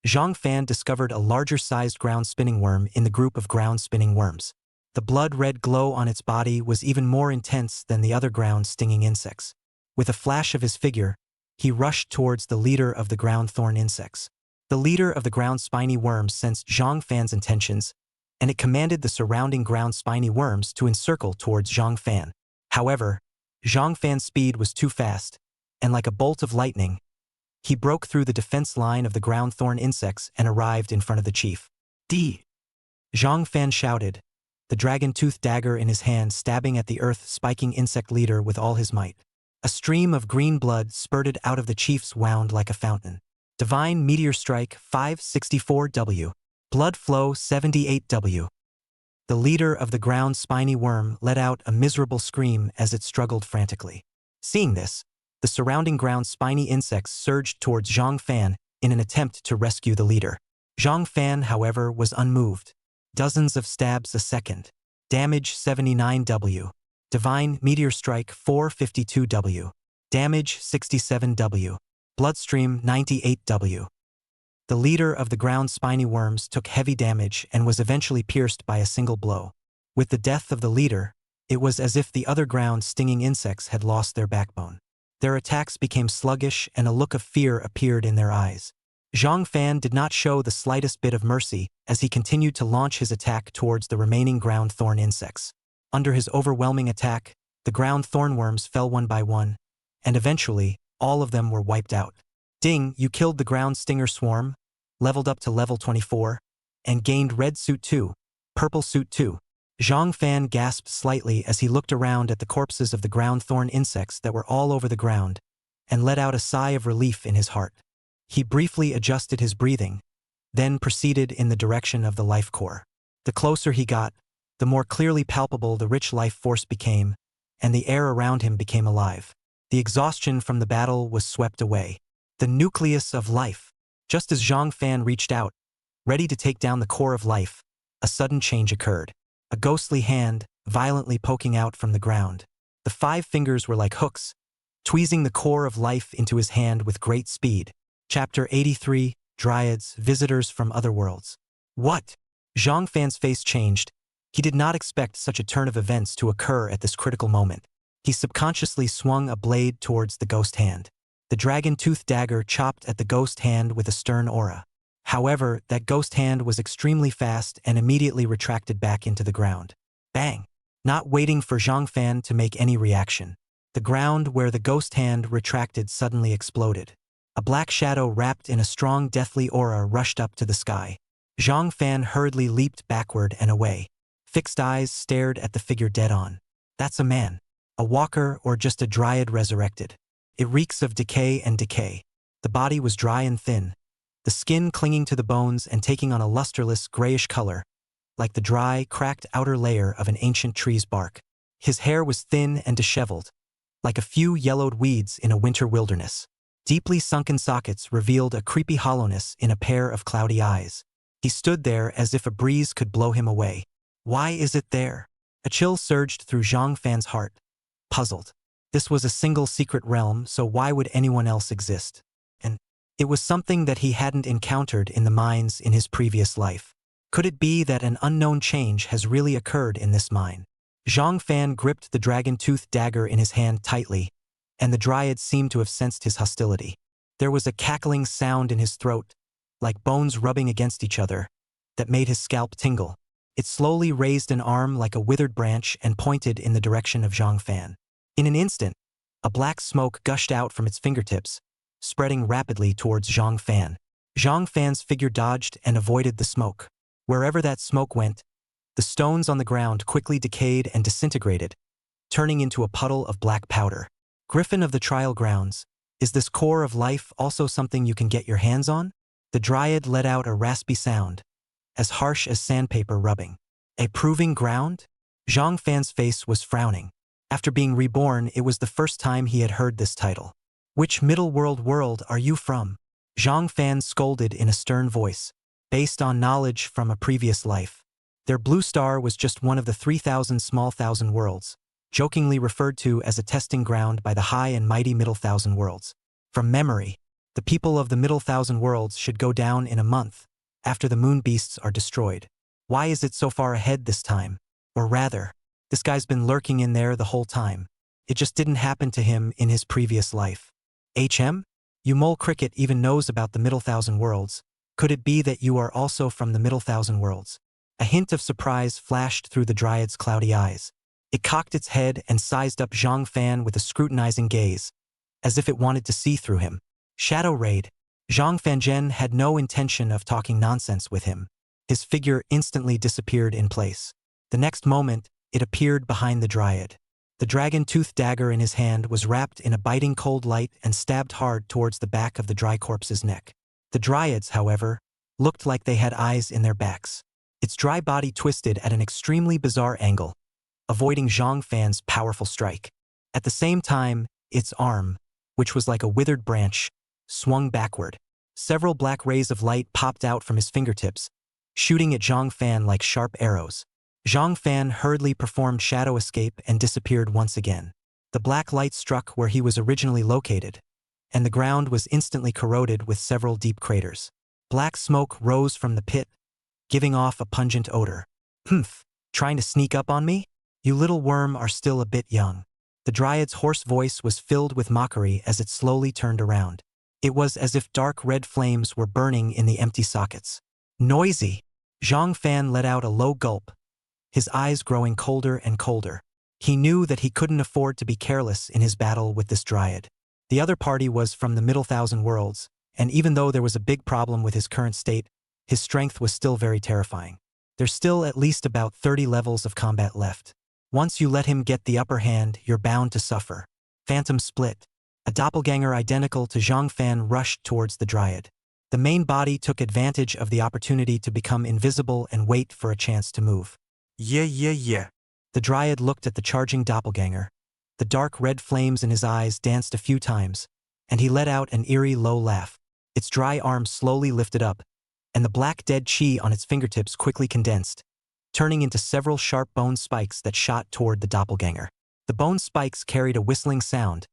Zhang Fan discovered a larger-sized ground-spinning worm in the group of ground-spinning worms. The blood-red glow on its body was even more intense than the other ground-stinging insects. With a flash of his figure, he rushed towards the leader of the ground-thorn insects. The leader of the ground-spiny worms sensed Zhang Fan's intentions, and it commanded the surrounding ground-spiny worms to encircle towards Zhang Fan. However, Zhang Fan's speed was too fast, and like a bolt of lightning, he broke through the defense line of the ground-thorn insects and arrived in front of the chief. D. Zhang Fan shouted, the dragon-tooth dagger in his hand stabbing at the earth-spiking insect leader with all his might. A stream of green blood spurted out of the chief's wound like a fountain. Divine Meteor Strike 564W. Blood Flow 78W. The leader of the ground-spiny worm let out a miserable scream as it struggled frantically. Seeing this, the surrounding ground-spiny insects surged towards Zhang Fan in an attempt to rescue the leader. Zhang Fan, however, was unmoved. Dozens of stabs a second. Damage 79W. Divine Meteor Strike 452W. Damage 67W. Bloodstream 98W. The leader of the ground-spiny worms took heavy damage and was eventually pierced by a single blow. With the death of the leader, it was as if the other ground-stinging insects had lost their backbone. Their attacks became sluggish and a look of fear appeared in their eyes. Zhang Fan did not show the slightest bit of mercy as he continued to launch his attack towards the remaining ground thorn insects. Under his overwhelming attack, the ground thornworms fell one by one, and eventually, all of them were wiped out. Ding, you killed the ground stinger swarm, leveled up to level 24, and gained red suit 2, purple suit 2. Zhang Fan gasped slightly as he looked around at the corpses of the ground thorn insects that were all over the ground, and let out a sigh of relief in his heart. He briefly adjusted his breathing, then proceeded in the direction of the life core. The closer he got, the more clearly palpable the rich life force became, and the air around him became alive. The exhaustion from the battle was swept away. The nucleus of life. Just as Zhang Fan reached out, ready to take down the core of life, a sudden change occurred. A ghostly hand, violently poking out from the ground. The 5 fingers were like hooks, tweezing the core of life into his hand with great speed. Chapter 83, Dryads, Visitors from Other Worlds. What? Zhang Fan's face changed. He did not expect such a turn of events to occur at this critical moment. He subconsciously swung a blade towards the ghost hand. The dragon-tooth dagger chopped at the ghost hand with a stern aura. However, that ghost hand was extremely fast and immediately retracted back into the ground. Bang! Not waiting for Zhang Fan to make any reaction. The ground where the ghost hand retracted suddenly exploded. A black shadow wrapped in a strong deathly aura rushed up to the sky. Zhang Fan hurriedly leaped backward and away. Fixed eyes stared at the figure dead on. That's a man. A walker or just a dryad resurrected. It reeks of decay and decay. The body was dry and thin, the skin clinging to the bones and taking on a lusterless, grayish color, like the dry, cracked outer layer of an ancient tree's bark. His hair was thin and disheveled, like a few yellowed weeds in a winter wilderness. Deeply sunken sockets revealed a creepy hollowness in a pair of cloudy eyes. He stood there as if a breeze could blow him away. Why is it there? A chill surged through Zhang Fan's heart. Puzzled. This was a single secret realm, so why would anyone else exist? And it was something that he hadn't encountered in the mines in his previous life. Could it be that an unknown change has really occurred in this mine? Zhang Fan gripped the dragon-tooth dagger in his hand tightly, and the dryad seemed to have sensed his hostility. There was a cackling sound in his throat, like bones rubbing against each other, that made his scalp tingle. It slowly raised an arm like a withered branch and pointed in the direction of Zhang Fan. In an instant, a black smoke gushed out from its fingertips, spreading rapidly towards Zhang Fan. Zhang Fan's figure dodged and avoided the smoke. Wherever that smoke went, the stones on the ground quickly decayed and disintegrated, turning into a puddle of black powder. Griffin of the trial grounds, is this core of life also something you can get your hands on? The dryad let out a raspy sound, as harsh as sandpaper rubbing. A proving ground? Zhang Fan's face was frowning. After being reborn, it was the first time he had heard this title. Which middle-world world are you from? Zhang Fan scolded in a stern voice, based on knowledge from a previous life. Their blue star was just one of the 3,000 small thousand worlds, jokingly referred to as a testing ground by the high and mighty middle thousand worlds. From memory, The people of the Middle Thousand Worlds should go down in a month, after the moon beasts are destroyed. Why is it so far ahead this time? Or rather, this guy's been lurking in there the whole time. It just didn't happen to him in his previous life. You mole cricket even knows about the Middle Thousand Worlds. Could it be that you are also from the Middle Thousand Worlds? A hint of surprise flashed through the dryad's cloudy eyes. It cocked its head and sized up Zhang Fan with a scrutinizing gaze, as if it wanted to see through him. Shadow Raid. Zhang Fanzhen had no intention of talking nonsense with him. His figure instantly disappeared in place. The next moment, it appeared behind the dryad. The dragon-toothed dagger in his hand was wrapped in a biting cold light and stabbed hard towards the back of the dry corpse's neck. The dryads, however, looked like they had eyes in their backs. Its dry body twisted at an extremely bizarre angle, avoiding Zhang Fan's powerful strike. At the same time, its arm, which was like a withered branch, swung backward. Several black rays of light popped out from his fingertips, shooting at Zhang Fan like sharp arrows. Zhang Fan hurriedly performed shadow escape and disappeared once again. The black light struck where he was originally located, and the ground was instantly corroded with several deep craters. Black smoke rose from the pit, giving off a pungent odor. Humph, trying to sneak up on me? You little worm are still a bit young. The dryad's hoarse voice was filled with mockery as it slowly turned around. It was as if dark red flames were burning in the empty sockets. Noisy! Zhang Fan let out a low gulp, his eyes growing colder and colder. He knew that he couldn't afford to be careless in his battle with this dryad. The other party was from the Middle Thousand Worlds, and even though there was a big problem with his current state, his strength was still very terrifying. There's still at least about 30 levels of combat left. Once you let him get the upper hand, you're bound to suffer. Phantom Split. A doppelganger identical to Zhang Fan rushed towards the dryad. The main body took advantage of the opportunity to become invisible and wait for a chance to move. Yeah. The dryad looked at the charging doppelganger. The dark red flames in his eyes danced a few times, and he let out an eerie low laugh. Its dry arm slowly lifted up, and the black dead chi on its fingertips quickly condensed, turning into several sharp bone spikes that shot toward the doppelganger. The bone spikes carried a whistling sound,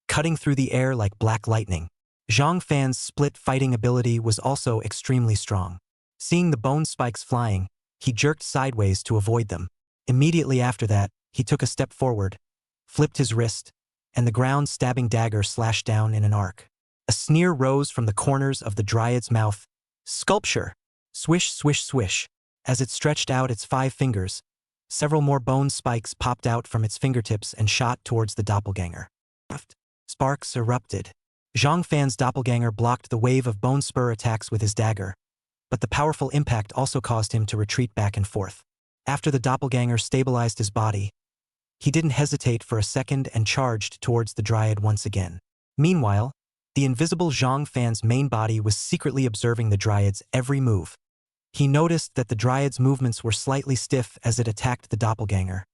cutting through the air like black lightning. Zhang Fan's split fighting ability was also extremely strong. Seeing the bone spikes flying, he jerked sideways to avoid them. Immediately after that, he took a step forward, flipped his wrist, and the ground-stabbing dagger slashed down in an arc. A sneer rose from the corners of the dryad's mouth. Sculpture! Swish, swish, swish. As it stretched out its 5 fingers, several more bone spikes popped out from its fingertips and shot towards the doppelganger. Sparks erupted. Zhang Fan's doppelganger blocked the wave of bone spur attacks with his dagger, but the powerful impact also caused him to retreat back and forth. After the doppelganger stabilized his body, he didn't hesitate for a second and charged towards the dryad once again. Meanwhile, the invisible Zhang Fan's main body was secretly observing the dryad's every move. He noticed that the dryad's movements were slightly stiff as it attacked the doppelganger,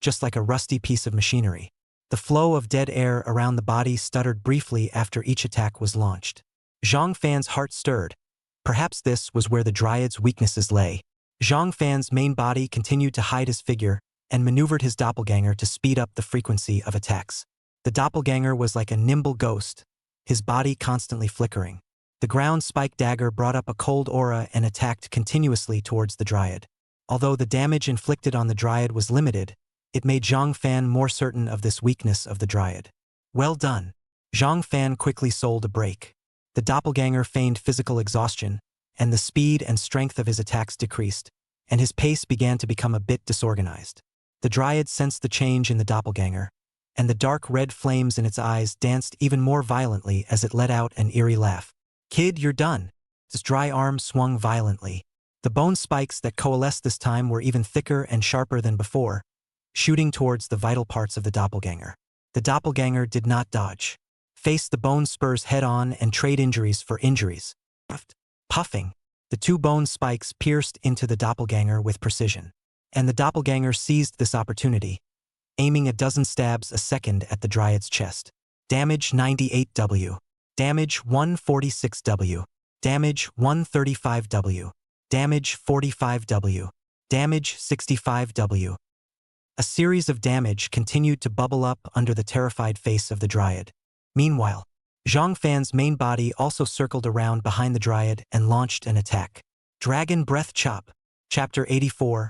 just like a rusty piece of machinery. The flow of dead air around the body stuttered briefly after each attack was launched. Zhang Fan's heart stirred. Perhaps this was where the dryad's weaknesses lay. Zhang Fan's main body continued to hide his figure and maneuvered his doppelganger to speed up the frequency of attacks. The doppelganger was like a nimble ghost, his body constantly flickering. The ground spike dagger brought up a cold aura and attacked continuously towards the dryad. Although the damage inflicted on the dryad was limited, it made Zhang Fan more certain of this weakness of the dryad. Well done. Zhang Fan quickly sold a break. The doppelganger feigned physical exhaustion, and the speed and strength of his attacks decreased, and his pace began to become a bit disorganized. The dryad sensed the change in the doppelganger, and the dark red flames in its eyes danced even more violently as it let out an eerie laugh. Kid, you're done. His dry arm swung violently. The bone spikes that coalesced this time were even thicker and sharper than before, shooting towards the vital parts of the doppelganger. The doppelganger did not dodge. Faced the bone spurs head-on and trade injuries for injuries. Puffing, the 2 bone spikes pierced into the doppelganger with precision. And the doppelganger seized this opportunity, aiming a dozen stabs a second at the dryad's chest. Damage 98W. Damage 146W. Damage 135W. Damage 45W. Damage 65W. A series of damage continued to bubble up under the terrified face of the dryad. Meanwhile, Zhang Fan's main body also circled around behind the dryad and launched an attack. Dragon Breath Chop. Chapter 84.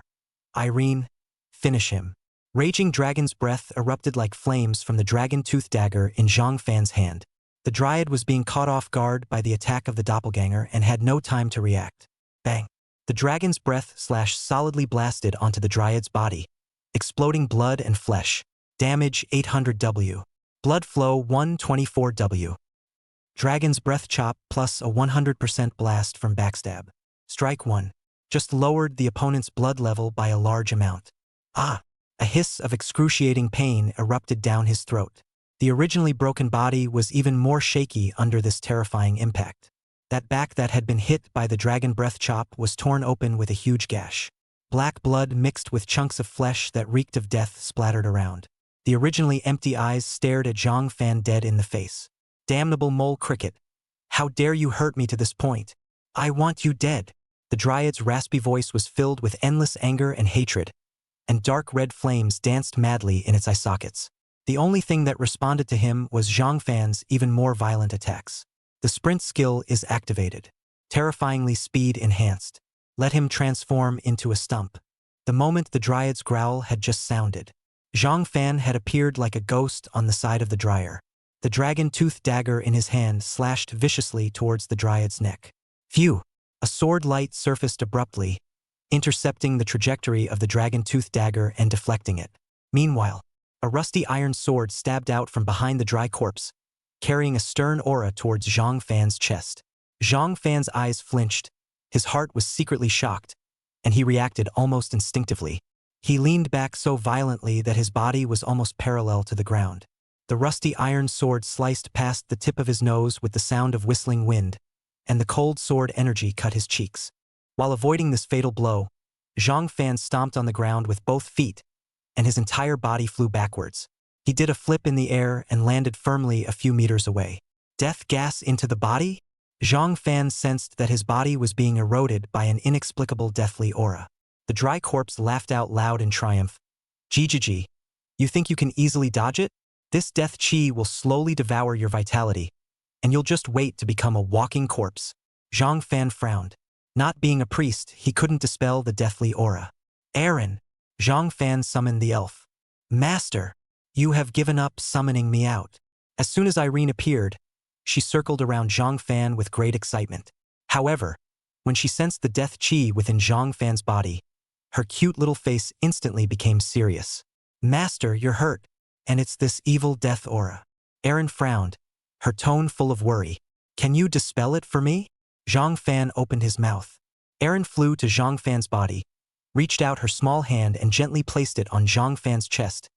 Irene, finish him. Raging dragon's breath erupted like flames from the dragon tooth dagger in Zhang Fan's hand. The dryad was being caught off guard by the attack of the doppelganger and had no time to react. Bang! The dragon's breath solidly blasted onto the dryad's body, exploding blood and flesh. Damage 800W. Blood flow 124W. Dragon's Breath Chop plus a 100% blast from backstab. Strike 1. Just lowered the opponent's blood level by a large amount. Ah! A hiss of excruciating pain erupted down his throat. The originally broken body was even more shaky under this terrifying impact. That back that had been hit by the Dragon Breath Chop was torn open with a huge gash. Black blood mixed with chunks of flesh that reeked of death splattered around. The originally empty eyes stared at Zhang Fan dead in the face. Damnable mole cricket. How dare you hurt me to this point? I want you dead. The dryad's raspy voice was filled with endless anger and hatred, and dark red flames danced madly in its eye sockets. The only thing that responded to him was Zhang Fan's even more violent attacks. The sprint skill is activated. Terrifyingly speed enhanced. Let him transform into a stump. The moment the dryad's growl had just sounded, Zhang Fan had appeared like a ghost on the side of the dryer. The dragon tooth dagger in his hand slashed viciously towards the dryad's neck. Phew! A sword light surfaced abruptly, intercepting the trajectory of the dragon tooth dagger and deflecting it. Meanwhile, a rusty iron sword stabbed out from behind the dry corpse, carrying a stern aura towards Zhang Fan's chest. Zhang Fan's eyes flinched, his heart was secretly shocked, and he reacted almost instinctively. He leaned back so violently that his body was almost parallel to the ground. The rusty iron sword sliced past the tip of his nose with the sound of whistling wind, and the cold sword energy cut his cheeks. While avoiding this fatal blow, Zhang Fan stomped on the ground with both feet, and his entire body flew backwards. He did a flip in the air and landed firmly a few meters away. Death gas into the body? Zhang Fan sensed that his body was being eroded by an inexplicable deathly aura. The dry corpse laughed out loud in triumph. Gee, you think you can easily dodge it? This death chi will slowly devour your vitality, and you'll just wait to become a walking corpse. Zhang Fan frowned. Not being a priest, he couldn't dispel the deathly aura. Aaron! Zhang Fan summoned the elf. Master! You have given up summoning me out. As soon as Irene appeared, she circled around Zhang Fan with great excitement. However, when she sensed the death chi within Zhang Fan's body, her cute little face instantly became serious. Master, you're hurt, and it's this evil death aura. Aaron frowned, her tone full of worry. Can you dispel it for me? Zhang Fan opened his mouth. Aaron flew to Zhang Fan's body, reached out her small hand and gently placed it on Zhang Fan's chest,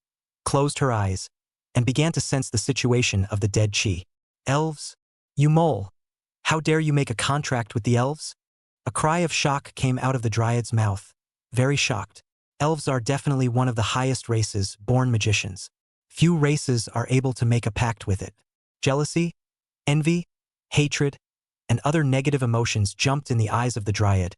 closed her eyes, and began to sense the situation of the dead chi. Elves? You mole! How dare you make a contract with the elves? A cry of shock came out of the dryad's mouth. Very shocked. Elves are definitely one of the highest races, born magicians. Few races are able to make a pact with it. Jealousy, envy, hatred, and other negative emotions jumped in the eyes of the dryad,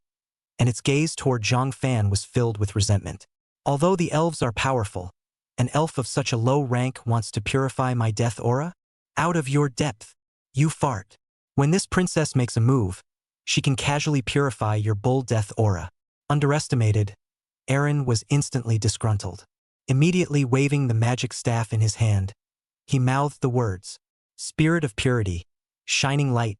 and its gaze toward Zhang Fan was filled with resentment. Although the elves are powerful, an elf of such a low rank wants to purify my death aura? Out of your depth, you fart. When this princess makes a move, she can casually purify your bull death aura. Underestimated, Aaron was instantly disgruntled. Immediately waving the magic staff in his hand, he mouthed the words, Spirit of purity, shining light,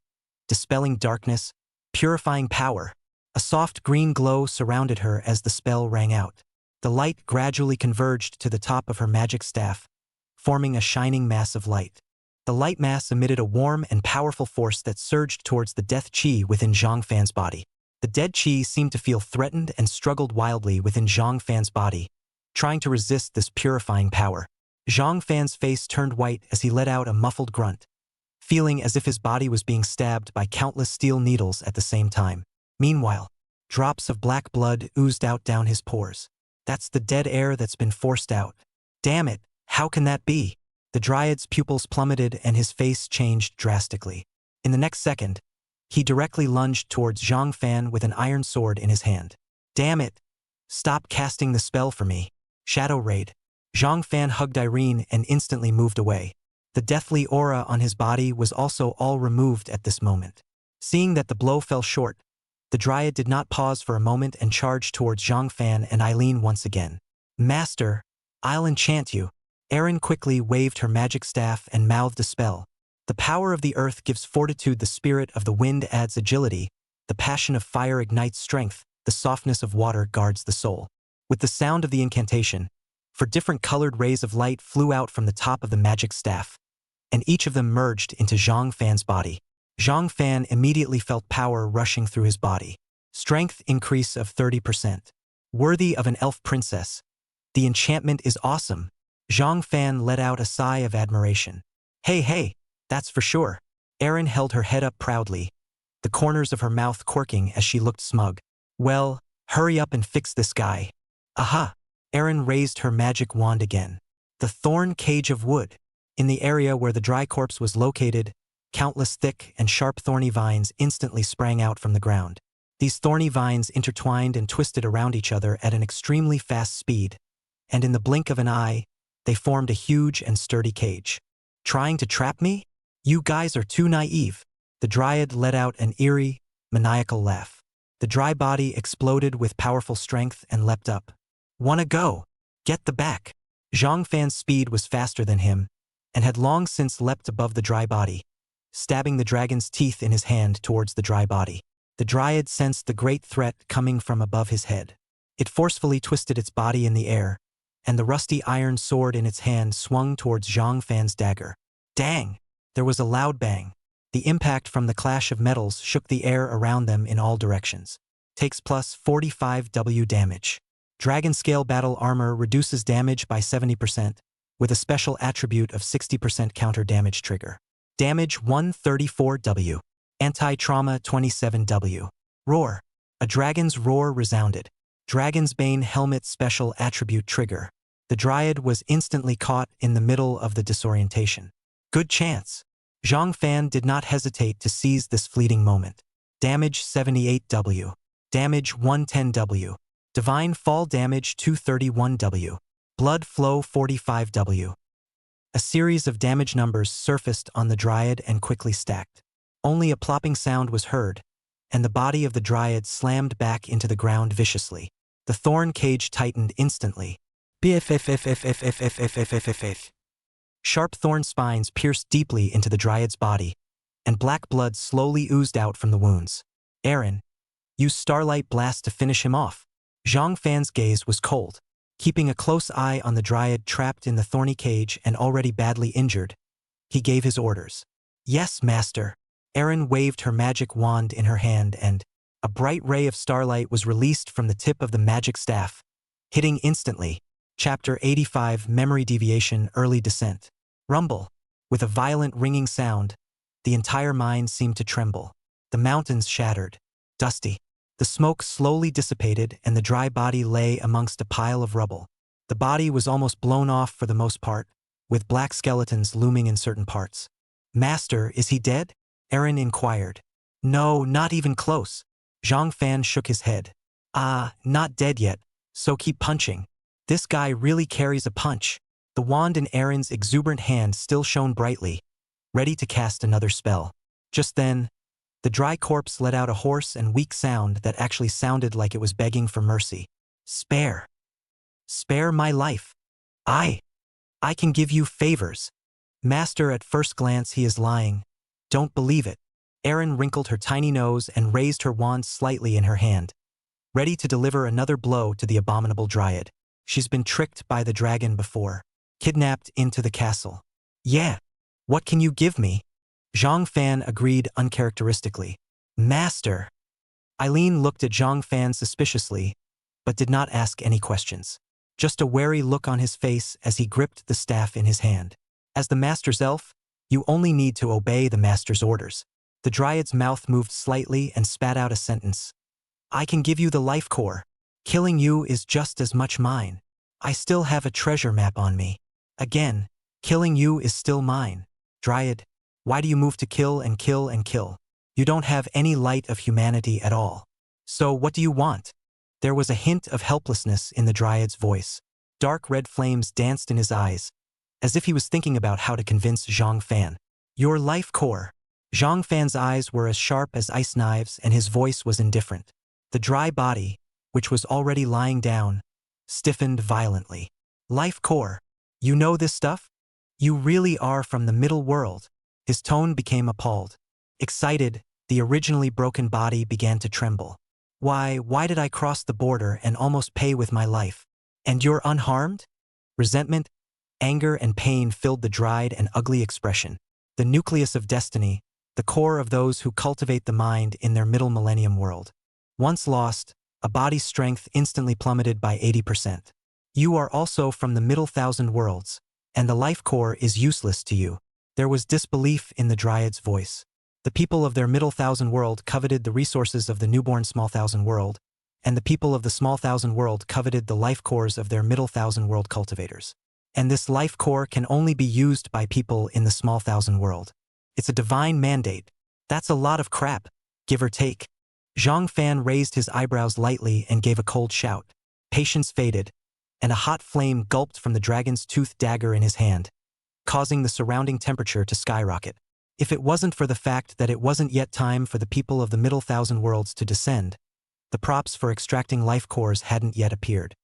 dispelling darkness, purifying power. A soft green glow surrounded her as the spell rang out. The light gradually converged to the top of her magic staff, forming a shining mass of light. The light mass emitted a warm and powerful force that surged towards the death chi within Zhang Fan's body. The dead chi seemed to feel threatened and struggled wildly within Zhang Fan's body, trying to resist this purifying power. Zhang Fan's face turned white as he let out a muffled grunt, feeling as if his body was being stabbed by countless steel needles at the same time. Meanwhile, drops of black blood oozed out down his pores. That's the dead air that's been forced out. Damn it, how can that be? The dryad's pupils plummeted and his face changed drastically. In the next second, he directly lunged towards Zhang Fan with an iron sword in his hand. Damn it! Stop casting the spell for me. Shadow Raid. Zhang Fan hugged Irene and instantly moved away. The deathly aura on his body was also all removed at this moment. Seeing that the blow fell short, the Dryad did not pause for a moment and charged towards Zhang Fan and Eileen once again. Master, I'll enchant you. Erin quickly waved her magic staff and mouthed a spell. The power of the earth gives fortitude, the spirit of the wind adds agility, the passion of fire ignites strength, the softness of water guards the soul. With the sound of the incantation, for different colored rays of light flew out from the top of the magic staff, and each of them merged into Zhang Fan's body. Zhang Fan immediately felt power rushing through his body. Strength increase of 30%. Worthy of an elf princess. The enchantment is awesome. Zhang Fan let out a sigh of admiration. Hey, that's for sure. Erin held her head up proudly, the corners of her mouth quirking as she looked smug. Well, hurry up and fix this guy. Aha! Erin raised her magic wand again. The thorn cage of wood. In the area where the dry corpse was located, countless thick and sharp thorny vines instantly sprang out from the ground. These thorny vines intertwined and twisted around each other at an extremely fast speed, and in the blink of an eye, they formed a huge and sturdy cage. Trying to trap me? You guys are too naive. The Dryad let out an eerie, maniacal laugh. The dry body exploded with powerful strength and leapt up. Wanna go? Get the back. Zhang Fan's speed was faster than him, and had long since leapt above the dry body, stabbing the dragon's teeth in his hand towards the dry body. The Dryad sensed the great threat coming from above his head. It forcefully twisted its body in the air, and the rusty iron sword in its hand swung towards Zhang Fan's dagger. Dang! There was a loud bang. The impact from the clash of metals shook the air around them in all directions. Takes plus 45W damage. Dragon Scale Battle Armor reduces damage by 70%, with a special attribute of 60% counter damage trigger. Damage 134W. Anti-trauma 27W. Roar. A dragon's roar resounded. Dragon's Bane Helmet Special Attribute Trigger. The Dryad was instantly caught in the middle of the disorientation. Good chance. Zhang Fan did not hesitate to seize this fleeting moment. Damage 78W. Damage 110W. Divine Fall Damage 231W. Blood Flow 45W. A series of damage numbers surfaced on the Dryad and quickly stacked. Only a plopping sound was heard, and the body of the Dryad slammed back into the ground viciously. The thorn cage tightened instantly. Sharp thorn spines pierced deeply into the Dryad's body, and black blood slowly oozed out from the wounds. Erin, use Starlight Blast to finish him off. Zhang Fan's gaze was cold. Keeping a close eye on the Dryad trapped in the thorny cage and already badly injured, he gave his orders. Yes, master. Erin waved her magic wand in her hand and a bright ray of starlight was released from the tip of the magic staff, hitting instantly. Chapter 85 Memory Deviation Early Descent. Rumble. With a violent ringing sound, the entire mine seemed to tremble. The mountains shattered. Dusty. The smoke slowly dissipated and the dry body lay amongst a pile of rubble. The body was almost blown off for the most part, with black skeletons looming in certain parts. Master, is he dead? Erin inquired. No, not even close. Zhang Fan shook his head. Not dead yet, so keep punching. This guy really carries a punch. The wand in Erin's exuberant hand still shone brightly, ready to cast another spell. Just then, the dry corpse let out a hoarse and weak sound that actually sounded like it was begging for mercy. Spare. Spare my life. I can give you favors. Master, at first glance he is lying. Don't believe it. Erin wrinkled her tiny nose and raised her wand slightly in her hand, ready to deliver another blow to the abominable Dryad. She's been tricked by the dragon before, kidnapped into the castle. Yeah. What can you give me? Zhang Fan agreed uncharacteristically. Master. Eileen looked at Zhang Fan suspiciously, but did not ask any questions. Just a wary look on his face as he gripped the staff in his hand. As the master's elf, you only need to obey the master's orders. The Dryad's mouth moved slightly and spat out a sentence. I can give you the life core. Killing you is just as much mine. I still have a treasure map on me. Again, killing you is still mine. Dryad, why do you move to kill and kill and kill? You don't have any light of humanity at all. So what do you want? There was a hint of helplessness in the Dryad's voice. Dark red flames danced in his eyes, as if he was thinking about how to convince Zhang Fan. Your life core. Zhang Fan's eyes were as sharp as ice knives and his voice was indifferent. The dry body, which was already lying down, stiffened violently. Life core. You know this stuff? You really are from the middle world. His tone became appalled. Excited, the originally broken body began to tremble. Why did I cross the border and almost pay with my life? And you're unharmed? Resentment, anger, and pain filled the dried and ugly expression. The nucleus of destiny, the core of those who cultivate the mind in their middle millennium world. Once lost, a body's strength instantly plummeted by 80%. You are also from the middle thousand worlds, and the life core is useless to you. There was disbelief in the Dryad's voice. The people of their middle thousand world coveted the resources of the newborn small thousand world, and the people of the small thousand world coveted the life cores of their middle thousand world cultivators. And this life core can only be used by people in the small thousand world. It's a divine mandate. That's a lot of crap, give or take. Zhang Fan raised his eyebrows lightly and gave a cold shout. Patience faded, and a hot flame gulped from the dragon's toothed dagger in his hand, causing the surrounding temperature to skyrocket. If it wasn't for the fact that it wasn't yet time for the people of the middle thousand worlds to descend, the props for extracting life cores hadn't yet appeared.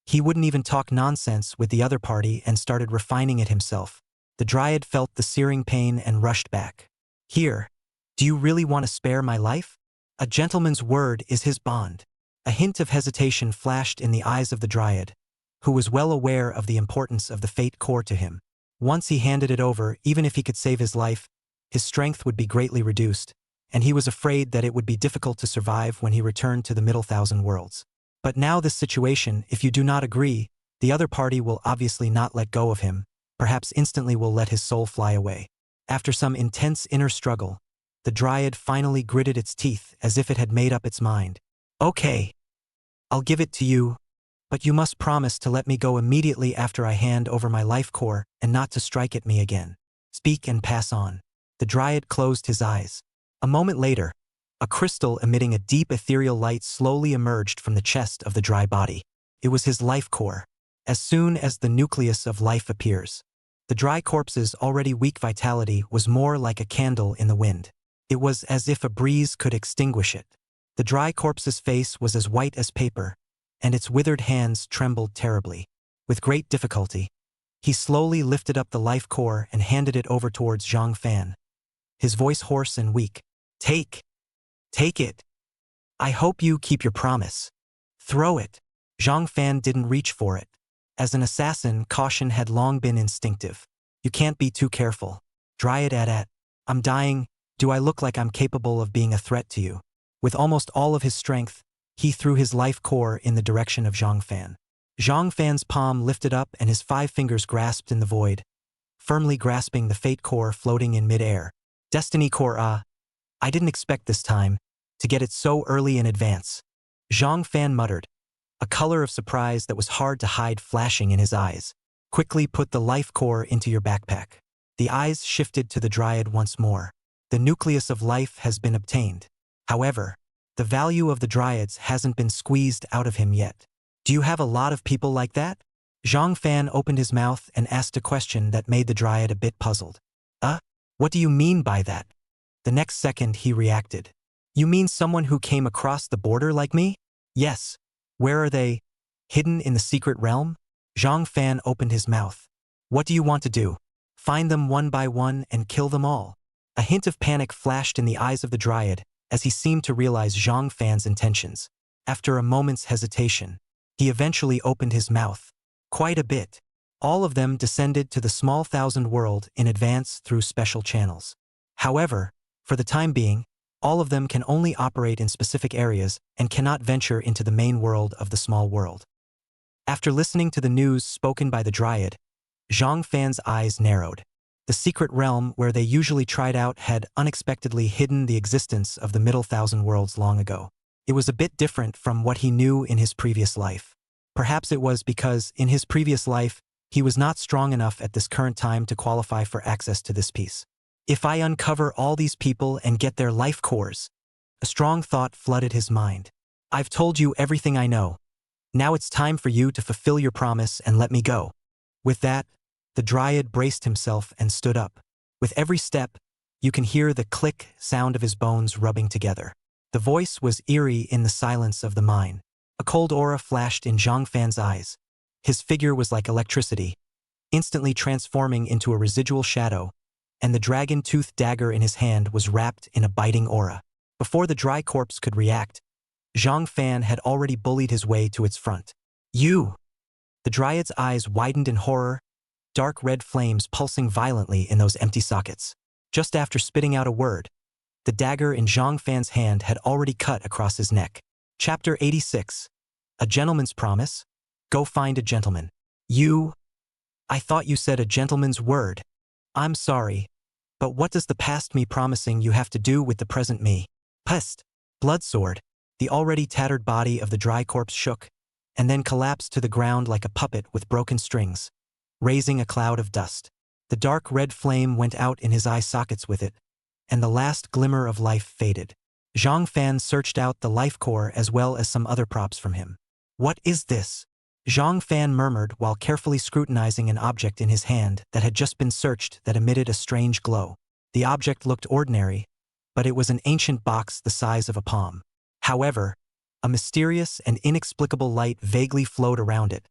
He wouldn't even talk nonsense with the other party and started refining it himself. The Dryad felt the searing pain and rushed back. Here, do you really want to spare my life? A gentleman's word is his bond. A hint of hesitation flashed in the eyes of the Dryad, who was well aware of the importance of the fate core to him. Once he handed it over, even if he could save his life, his strength would be greatly reduced, and he was afraid that it would be difficult to survive when he returned to the middle thousand worlds. But now this situation, if you do not agree, the other party will obviously not let go of him, perhaps instantly will let his soul fly away. After some intense inner struggle, the Dryad finally gritted its teeth as if it had made up its mind. Okay, I'll give it to you, but you must promise to let me go immediately after I hand over my life core and not to strike at me again. Speak and pass on. The Dryad closed his eyes. A moment later, a crystal emitting a deep ethereal light slowly emerged from the chest of the dry body. It was his life core. As soon as the nucleus of life appears, the dry corpse's already weak vitality was more like a candle in the wind. It was as if a breeze could extinguish it. The dry corpse's face was as white as paper, and its withered hands trembled terribly. With great difficulty, he slowly lifted up the life core and handed it over towards Zhang Fan. His voice hoarse and weak. Take it. I hope you keep your promise. Throw it. Zhang Fan didn't reach for it. As an assassin, caution had long been instinctive. You can't be too careful. Dryad at. I'm dying. Do I look like I'm capable of being a threat to you? With almost all of his strength, he threw his life core in the direction of Zhang Fan. Zhang Fan's palm lifted up and his 5 fingers grasped in the void, firmly grasping the fate core floating in mid-air. Destiny core, I didn't expect this time to get it so early in advance. Zhang Fan muttered, a color of surprise that was hard to hide flashing in his eyes. Quickly put the life core into your backpack. The eyes shifted to the Dryad once more. The nucleus of life has been obtained. However, the value of the Dryads hasn't been squeezed out of him yet. Do you have a lot of people like that? Zhang Fan opened his mouth and asked a question that made the Dryad a bit puzzled. What do you mean by that? The next second he reacted. You mean someone who came across the border like me? Yes. Where are they? Hidden in the secret realm? Zhang Fan opened his mouth. What do you want to do? Find them one by one and kill them all. A hint of panic flashed in the eyes of the Dryad as he seemed to realize Zhang Fan's intentions. After a moment's hesitation, he eventually opened his mouth. Quite a bit. All of them descended to the small thousand world in advance through special channels. However, for the time being, all of them can only operate in specific areas and cannot venture into the main world of the small world. After listening to the news spoken by the Dryad, Zhang Fan's eyes narrowed. The secret realm where they usually tried out had unexpectedly hidden the existence of the middle thousand worlds long ago. It was a bit different from what he knew in his previous life. Perhaps it was because, in his previous life, he was not strong enough at this current time to qualify for access to this piece. If I uncover all these people and get their life cores, a strong thought flooded his mind. I've told you everything I know. Now it's time for you to fulfill your promise and let me go. With that, The dryad braced himself and stood up. With every step, you can hear the click sound of his bones rubbing together. The voice was eerie in the silence of the mine. A cold aura flashed in Zhang Fan's eyes. His figure was like electricity, instantly transforming into a residual shadow, and the dragon-toothed dagger in his hand was wrapped in a biting aura. Before the dry corpse could react, Zhang Fan had already bullied his way to its front. "You!" The dryad's eyes widened in horror, dark red flames pulsing violently in those empty sockets. Just after spitting out a word, the dagger in Zhang Fan's hand had already cut across his neck. Chapter 86. A Gentleman's Promise? Go find a gentleman. "You? I thought you said a gentleman's word. I'm sorry, but what does the past me promising you have to do with the present me?" Pest! Bloodsword. The already tattered body of the dry corpse shook, and then collapsed to the ground like a puppet with broken strings, raising a cloud of dust. The dark red flame went out in his eye sockets with it, and the last glimmer of life faded. Zhang Fan searched out the life core as well as some other props from him. "What is this?" Zhang Fan murmured while carefully scrutinizing an object in his hand that had just been searched that emitted a strange glow. The object looked ordinary, but it was an ancient box the size of a palm. However, a mysterious and inexplicable light vaguely flowed around it,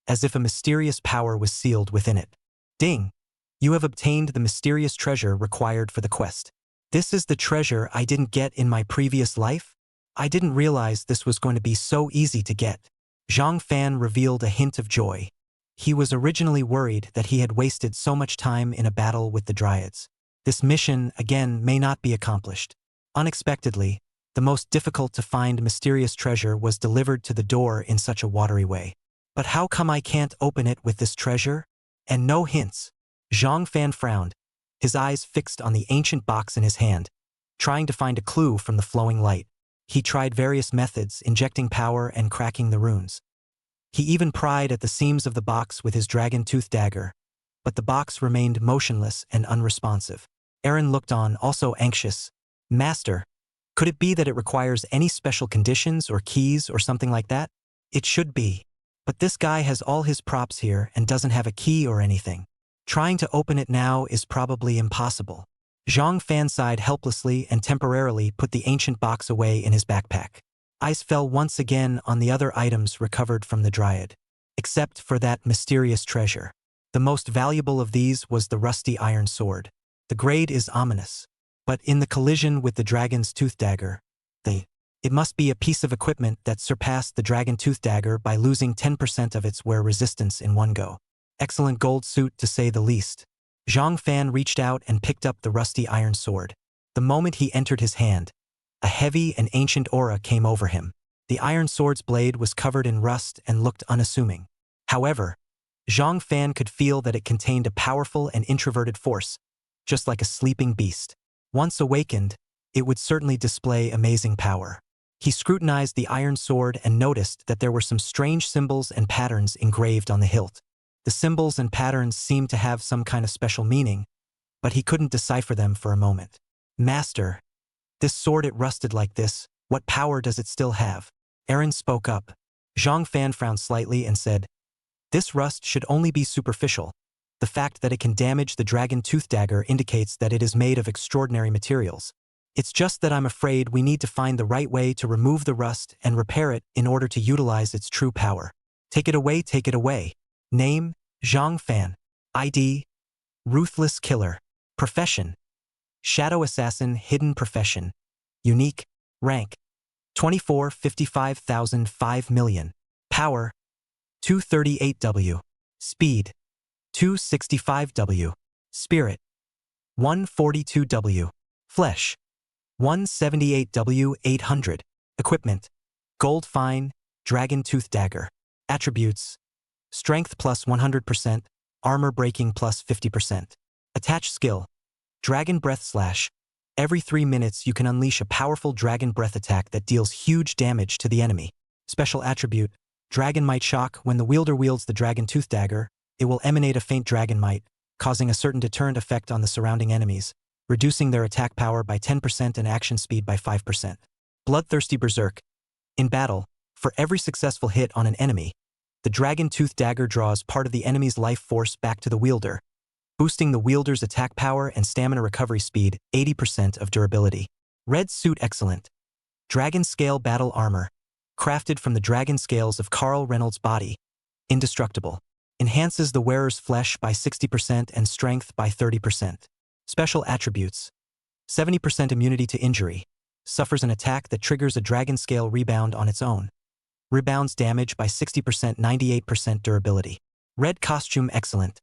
as if a mysterious power was sealed within it. "Ding! You have obtained the mysterious treasure required for the quest. This is the treasure I didn't get in my previous life? I didn't realize this was going to be so easy to get." Zhang Fan revealed a hint of joy. He was originally worried that he had wasted so much time in a battle with the dryads. This mission, again, may not be accomplished. Unexpectedly, the most difficult to find mysterious treasure was delivered to the door in such a watery way. "But how come I can't open it with this treasure? And no hints?" Zhang Fan frowned, his eyes fixed on the ancient box in his hand, trying to find a clue from the flowing light. He tried various methods, injecting power and cracking the runes. He even pried at the seams of the box with his dragon-tooth dagger, but the box remained motionless and unresponsive. Aaron looked on, also anxious. "Master, could it be that it requires any special conditions or keys or something like that?" "It should be. But this guy has all his props here and doesn't have a key or anything. Trying to open it now is probably impossible." Zhang Fan sighed helplessly and temporarily put the ancient box away in his backpack. Eyes fell once again on the other items recovered from the dryad, except for that mysterious treasure. The most valuable of these was the rusty iron sword. The grade is ominous, but in the collision with the dragon's tooth dagger, it must be a piece of equipment that surpassed the dragon tooth dagger by losing 10% of its wear resistance in one go. Excellent gold suit to say the least. Zhang Fan reached out and picked up the rusty iron sword. The moment he entered his hand, a heavy and ancient aura came over him. The iron sword's blade was covered in rust and looked unassuming. However, Zhang Fan could feel that it contained a powerful and introverted force, just like a sleeping beast. Once awakened, it would certainly display amazing power. He scrutinized the iron sword and noticed that there were some strange symbols and patterns engraved on the hilt. The symbols and patterns seemed to have some kind of special meaning, but he couldn't decipher them for a moment. "Master, this sword, it rusted like this. What power does it still have?" Aaron spoke up. Zhang Fan frowned slightly and said, "This rust should only be superficial. The fact that it can damage the dragon tooth dagger indicates that it is made of extraordinary materials. It's just that I'm afraid we need to find the right way to remove the rust and repair it in order to utilize its true power. Take it away, take it away." Name, Zhang Fan. ID, Ruthless Killer. Profession, Shadow Assassin, Hidden Profession. Unique, Rank, 24,55,000, 5 million. Power, 238W. Speed, 265W. Spirit, 142W. Flesh, 178W, 800. Equipment, Gold Fine, Dragon Tooth Dagger. Attributes, Strength plus 100%, Armor Breaking plus 50%. Attached skill, Dragon Breath Slash. Every 3 minutes you can unleash a powerful Dragon Breath attack that deals huge damage to the enemy. Special attribute, Dragon Might Shock. When the wielder wields the Dragon Tooth Dagger, it will emanate a faint dragon might, causing a certain deterrent effect on the surrounding enemies, reducing their attack power by 10% and action speed by 5%. Bloodthirsty Berserk. In battle, for every successful hit on an enemy, The dragon tooth dagger draws part of the enemy's life force back to the wielder, boosting the wielder's attack power and stamina recovery speed, 80% of durability. Red suit excellent. Dragon scale battle armor, crafted from the dragon scales of Carl Reynolds' body, indestructible. Enhances the wearer's flesh by 60% and strength by 30%. Special attributes. 70% immunity to injury. Suffers an attack that triggers a dragon scale rebound on its own. Rebounds damage by 60%, 98% durability. Red costume excellent.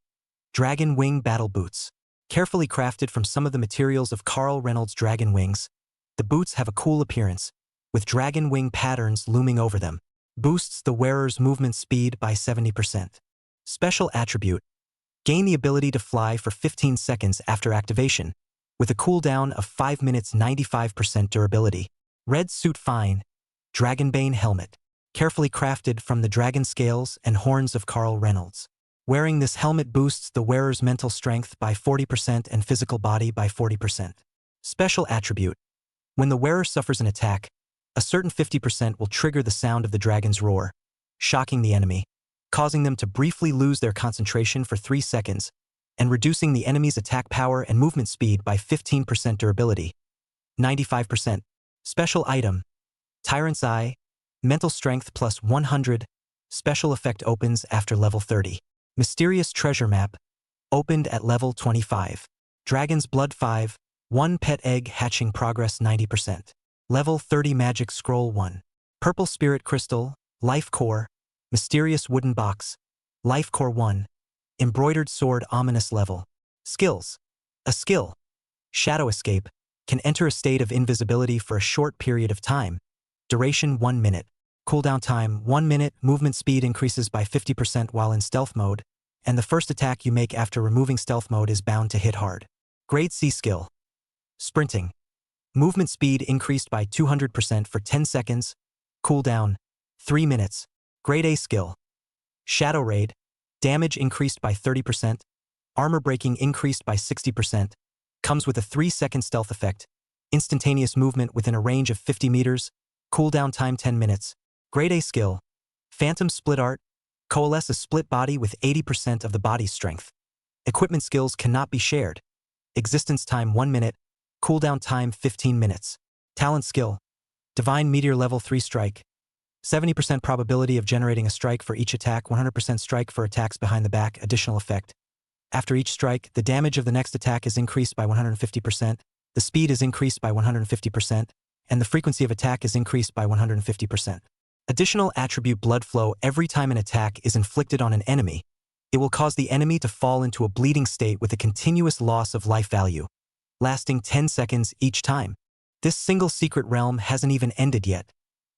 Dragon wing battle boots. Carefully crafted from some of the materials of Carl Reynolds' dragon wings, the boots have a cool appearance, with dragon wing patterns looming over them. Boosts the wearer's movement speed by 70%. Special attribute. Gain the ability to fly for 15 seconds after activation, with a cooldown of 5 minutes, 95% durability. Red suit fine. Dragonbane helmet. Carefully crafted from the dragon scales and horns of Carl Reynolds. Wearing this helmet boosts the wearer's mental strength by 40% and physical body by 40%. Special attribute. When the wearer suffers an attack, a certain 50% will trigger the sound of the dragon's roar, shocking the enemy, causing them to briefly lose their concentration for 3 seconds, and reducing the enemy's attack power and movement speed by 15% durability. 95%. Special item. Tyrant's Eye. Mental strength plus 100. Special effect opens after level 30. Mysterious treasure map. Opened at level 25. Dragon's blood 5. 1 pet egg hatching progress 90%. Level 30 magic scroll 1. Purple spirit crystal. Life core. Mysterious wooden box. Life core 1. Embroidered sword ominous level. Skills. A skill. Shadow escape. Can enter a state of invisibility for a short period of time. Duration 1 minute. Cooldown time 1 minute. Movement speed increases by 50% while in stealth mode, and the first attack you make after removing stealth mode is bound to hit hard. Grade C skill. Sprinting. Movement speed increased by 200% for 10 seconds. Cooldown 3 minutes. Grade A skill. Shadow raid. Damage increased by 30%. Armor breaking increased by 60%. Comes with a 3-second stealth effect. Instantaneous movement within a range of 50 meters. Cooldown time 10 minutes. Grade A skill. Phantom split art. Coalesce a split body with 80% of the body's strength. Equipment skills cannot be shared. Existence time 1 minute. Cooldown time 15 minutes. Talent skill. Divine Meteor level 3 strike. 70% probability of generating a strike for each attack, 100% strike for attacks behind the back. Additional effect. After each strike, the damage of the next attack is increased by 150%, the speed is increased by 150%, and the frequency of attack is increased by 150%. Additional attribute blood flow. Every time an attack is inflicted on an enemy, it will cause the enemy to fall into a bleeding state with a continuous loss of life value, lasting 10 seconds each time. This single secret realm hasn't even ended yet,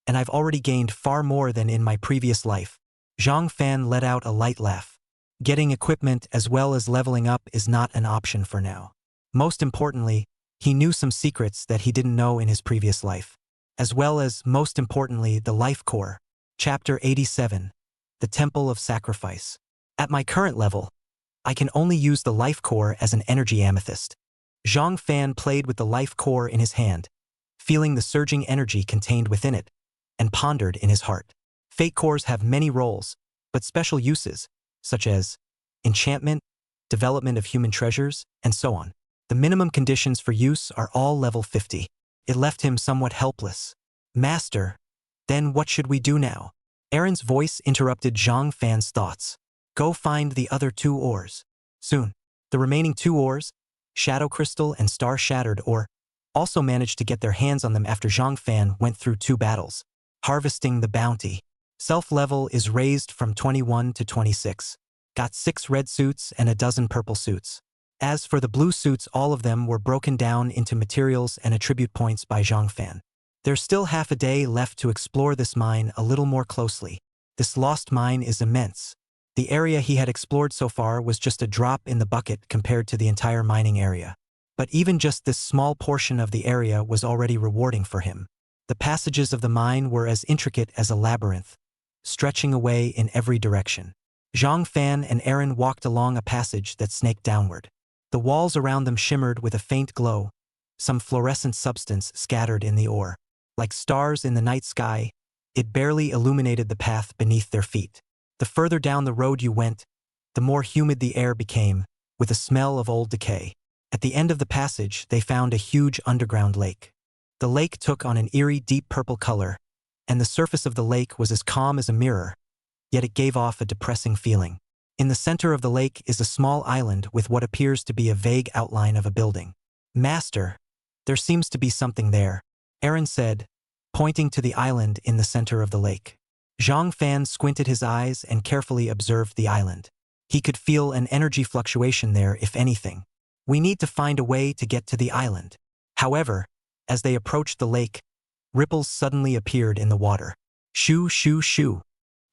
and I've already gained far more than in my previous life. Zhang Fan let out a light laugh. Getting equipment as well as leveling up is not an option for now. Most importantly, he knew some secrets that he didn't know in his previous life, as well as, most importantly, the life core. Chapter 87. The Temple of Sacrifice. At my current level, I can only use the life core as an energy amethyst. Zhang Fan played with the life core in his hand, feeling the surging energy contained within it, and pondered in his heart. Fate cores have many roles, but special uses, such as enchantment, development of human treasures, and so on. The minimum conditions for use are all level 50. It left him somewhat helpless. Master, then what should we do now? Aaron's voice interrupted Zhang Fan's thoughts. Go find the other 2 ores. Soon. The remaining 2 ores, Shadow Crystal and Star Shattered Ore, also managed to get their hands on them after Zhang Fan went through 2 battles. Harvesting the bounty. Self-level is raised from 21 to 26. Got 6 red suits and a dozen purple suits. As for the blue suits, all of them were broken down into materials and attribute points by Zhang Fan. There's still half a day left to explore this mine a little more closely. This lost mine is immense. The area he had explored so far was just a drop in the bucket compared to the entire mining area. But even just this small portion of the area was already rewarding for him. The passages of the mine were as intricate as a labyrinth, stretching away in every direction. Zhang Fan and Aaron walked along a passage that snaked downward. The walls around them shimmered with a faint glow, some fluorescent substance scattered in the ore. Like stars in the night sky, it barely illuminated the path beneath their feet. The further down the road you went, the more humid the air became, with a smell of old decay. At the end of the passage, they found a huge underground lake. The lake took on an eerie deep purple color, and the surface of the lake was as calm as a mirror, yet it gave off a depressing feeling. In the center of the lake is a small island with what appears to be a vague outline of a building. Master, there seems to be something there, Aaron said, pointing to the island in the center of the lake. Zhang Fan squinted his eyes and carefully observed the island. He could feel an energy fluctuation there, if anything. We need to find a way to get to the island. However, as they approached the lake, ripples suddenly appeared in the water. Shoo, shoo, shoo.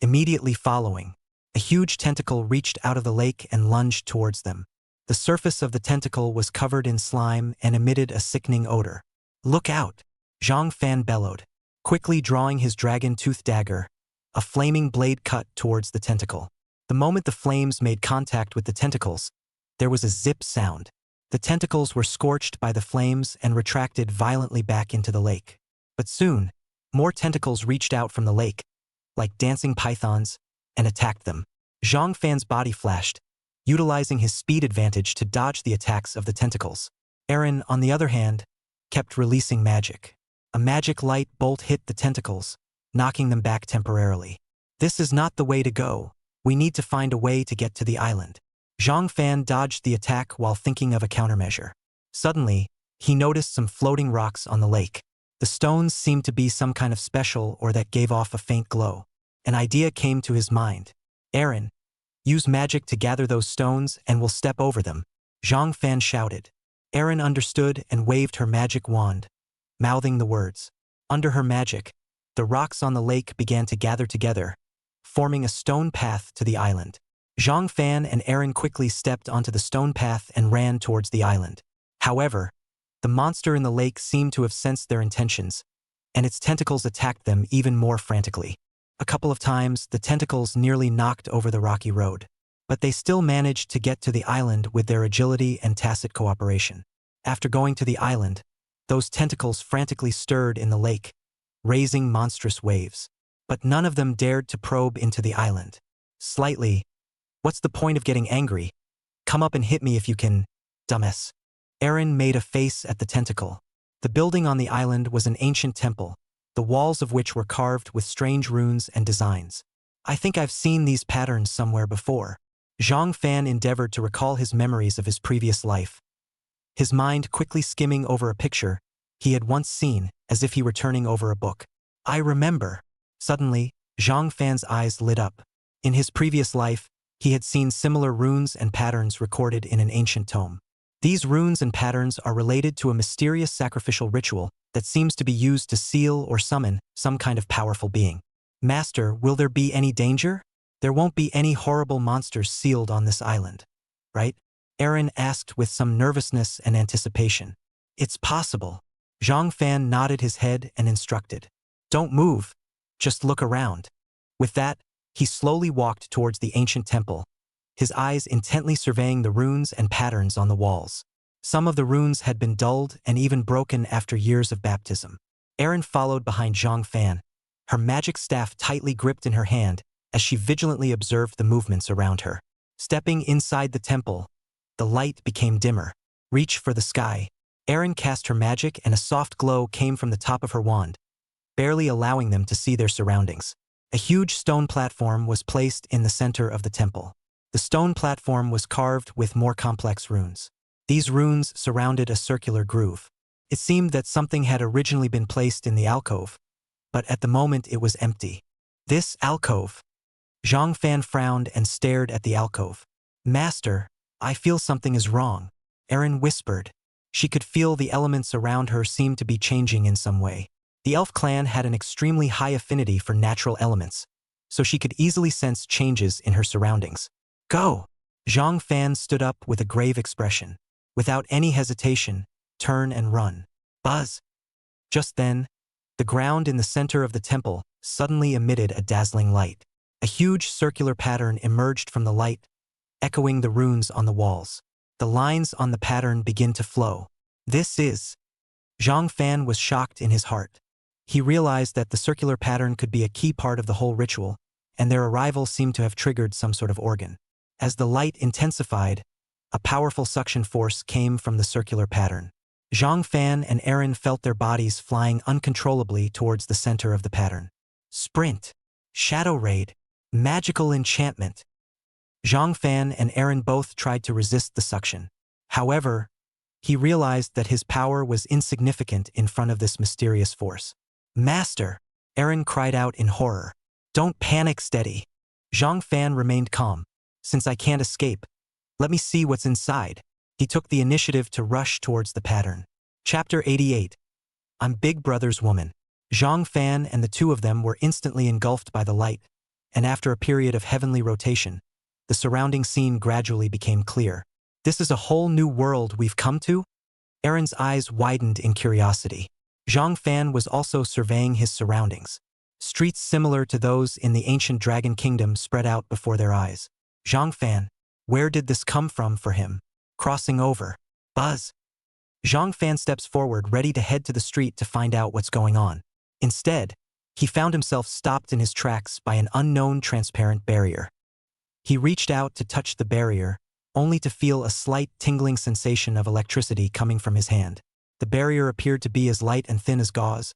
Immediately following, a huge tentacle reached out of the lake and lunged towards them. The surface of the tentacle was covered in slime and emitted a sickening odor. Look out! Zhang Fan bellowed, quickly drawing his dragon-tooth dagger. A flaming blade cut towards the tentacle. The moment the flames made contact with the tentacles, there was a zip sound. The tentacles were scorched by the flames and retracted violently back into the lake. But soon, more tentacles reached out from the lake, like dancing pythons, and attacked them. Zhang Fan's body flashed, utilizing his speed advantage to dodge the attacks of the tentacles. Aaron, on the other hand, kept releasing magic. A magic light bolt hit the tentacles, knocking them back temporarily. This is not the way to go. We need to find a way to get to the island. Zhang Fan dodged the attack while thinking of a countermeasure. Suddenly, he noticed some floating rocks on the lake. The stones seemed to be some kind of special or that gave off a faint glow. An idea came to his mind. Aaron, use magic to gather those stones and we'll step over them. Zhang Fan shouted. Aaron understood and waved her magic wand, mouthing the words. Under her magic, the rocks on the lake began to gather together, forming a stone path to the island. Zhang Fan and Aaron quickly stepped onto the stone path and ran towards the island. However, the monster in the lake seemed to have sensed their intentions, and its tentacles attacked them even more frantically. A couple of times, the tentacles nearly knocked over the rocky road, but they still managed to get to the island with their agility and tacit cooperation. After going to the island, those tentacles frantically stirred in the lake, raising monstrous waves. But none of them dared to probe into the island. Slightly, what's the point of getting angry? Come up and hit me if you can, dumbass. Aaron made a face at the tentacle. The building on the island was an ancient temple, the walls of which were carved with strange runes and designs. I think I've seen these patterns somewhere before. Zhang Fan endeavored to recall his memories of his previous life, his mind quickly skimming over a picture he had once seen, as if he were turning over a book. I remember. Suddenly, Zhang Fan's eyes lit up. In his previous life, he had seen similar runes and patterns recorded in an ancient tome. These runes and patterns are related to a mysterious sacrificial ritual that seems to be used to seal or summon some kind of powerful being. Master, will there be any danger? There won't be any horrible monsters sealed on this island, right? Aaron asked with some nervousness and anticipation. It's possible. Zhang Fan nodded his head and instructed. Don't move. Just look around. With that, he slowly walked towards the ancient temple, his eyes intently surveying the runes and patterns on the walls. Some of the runes had been dulled and even broken after years of baptism. Aaron followed behind Zhang Fan, her magic staff tightly gripped in her hand as she vigilantly observed the movements around her. Stepping inside the temple, the light became dimmer. Reach for the sky. Aaron cast her magic and a soft glow came from the top of her wand, barely allowing them to see their surroundings. A huge stone platform was placed in the center of the temple. The stone platform was carved with more complex runes. These runes surrounded a circular groove. It seemed that something had originally been placed in the alcove, but at the moment it was empty. This alcove. Zhang Fan frowned and stared at the alcove. Master, I feel something is wrong, Aaron whispered. She could feel the elements around her seemed to be changing in some way. The elf clan had an extremely high affinity for natural elements, so she could easily sense changes in her surroundings. Go! Zhang Fan stood up with a grave expression. Without any hesitation, turn and run. Buzz! Just then, the ground in the center of the temple suddenly emitted a dazzling light. A huge circular pattern emerged from the light, echoing the runes on the walls. The lines on the pattern begin to flow. This is... Zhang Fan was shocked in his heart. He realized that the circular pattern could be a key part of the whole ritual, and their arrival seemed to have triggered some sort of organ. As the light intensified, a powerful suction force came from the circular pattern. Zhang Fan and Aaron felt their bodies flying uncontrollably towards the center of the pattern. Sprint, shadow raid, magical enchantment. Zhang Fan and Aaron both tried to resist the suction. However, he realized that his power was insignificant in front of this mysterious force. Master, Aaron cried out in horror. Don't panic, steady. Zhang Fan remained calm. Since I can't escape, let me see what's inside. He took the initiative to rush towards the pattern. Chapter 88. I'm Big Brother's woman. Zhang Fan and the two of them were instantly engulfed by the light, and after a period of heavenly rotation, the surrounding scene gradually became clear. This is a whole new world we've come to? Aaron's eyes widened in curiosity. Zhang Fan was also surveying his surroundings. Streets similar to those in the ancient Dragon Kingdom spread out before their eyes. Zhang Fan, where did this come from for him? Crossing over. Buzz. Zhang Fan steps forward, ready to head to the street to find out what's going on. Instead, he found himself stopped in his tracks by an unknown transparent barrier. He reached out to touch the barrier, only to feel a slight tingling sensation of electricity coming from his hand. The barrier appeared to be as light and thin as gauze,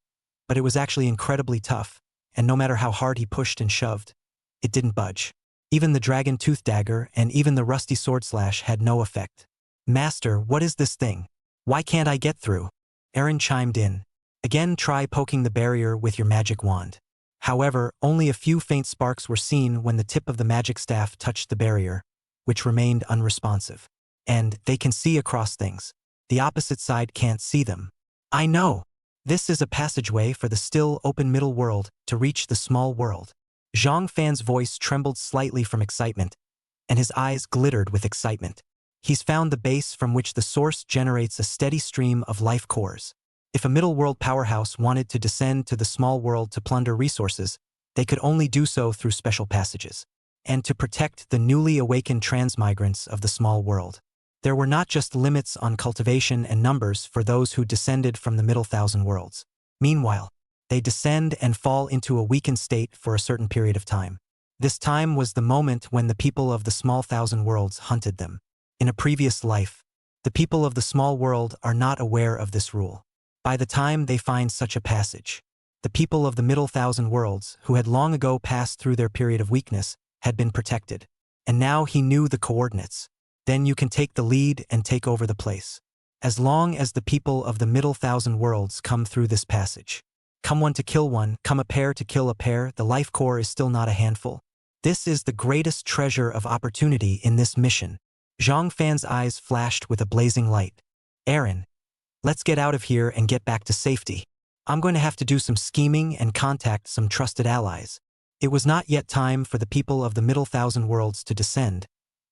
but it was actually incredibly tough, and no matter how hard he pushed and shoved, it didn't budge. Even the dragon tooth dagger and even the rusty sword slash had no effect. Master, what is this thing? Why can't I get through? Aaron chimed in. Again, try poking the barrier with your magic wand. However, only a few faint sparks were seen when the tip of the magic staff touched the barrier, which remained unresponsive. And they can see across things. The opposite side can't see them. I know. This is a passageway for the still open middle world to reach the small world. Zhang Fan's voice trembled slightly from excitement, and his eyes glittered with excitement. He's found the base from which the source generates a steady stream of life cores. If a middle world powerhouse wanted to descend to the small world to plunder resources, they could only do so through special passages. And to protect the newly awakened transmigrants of the small world. There were not just limits on cultivation and numbers for those who descended from the middle thousand worlds. Meanwhile, they descend and fall into a weakened state for a certain period of time. This time was the moment when the people of the small thousand worlds hunted them. In a previous life, the people of the small world are not aware of this rule. By the time they find such a passage, the people of the middle thousand worlds, who had long ago passed through their period of weakness, had been protected. And now he knew the coordinates. Then you can take the lead and take over the place. As long as the people of the middle thousand worlds come through this passage. Come one to kill one, come a pair to kill a pair, the life core is still not a handful. This is the greatest treasure of opportunity in this mission. Zhang Fan's eyes flashed with a blazing light. Aaron, let's get out of here and get back to safety. I'm going to have to do some scheming and contact some trusted allies. It was not yet time for the people of the middle thousand worlds to descend,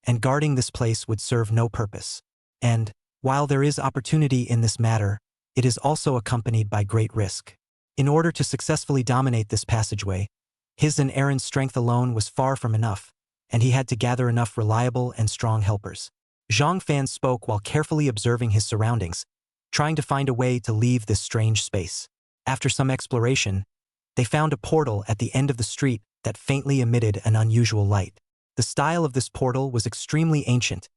and guarding this place would serve no purpose. And, while there is opportunity in this matter, it is also accompanied by great risk. In order to successfully dominate this passageway, his and Aaron's strength alone was far from enough, and he had to gather enough reliable and strong helpers. Zhang Fan spoke while carefully observing his surroundings, trying to find a way to leave this strange space. After some exploration, they found a portal at the end of the street that faintly emitted an unusual light. The style of this portal was extremely ancient,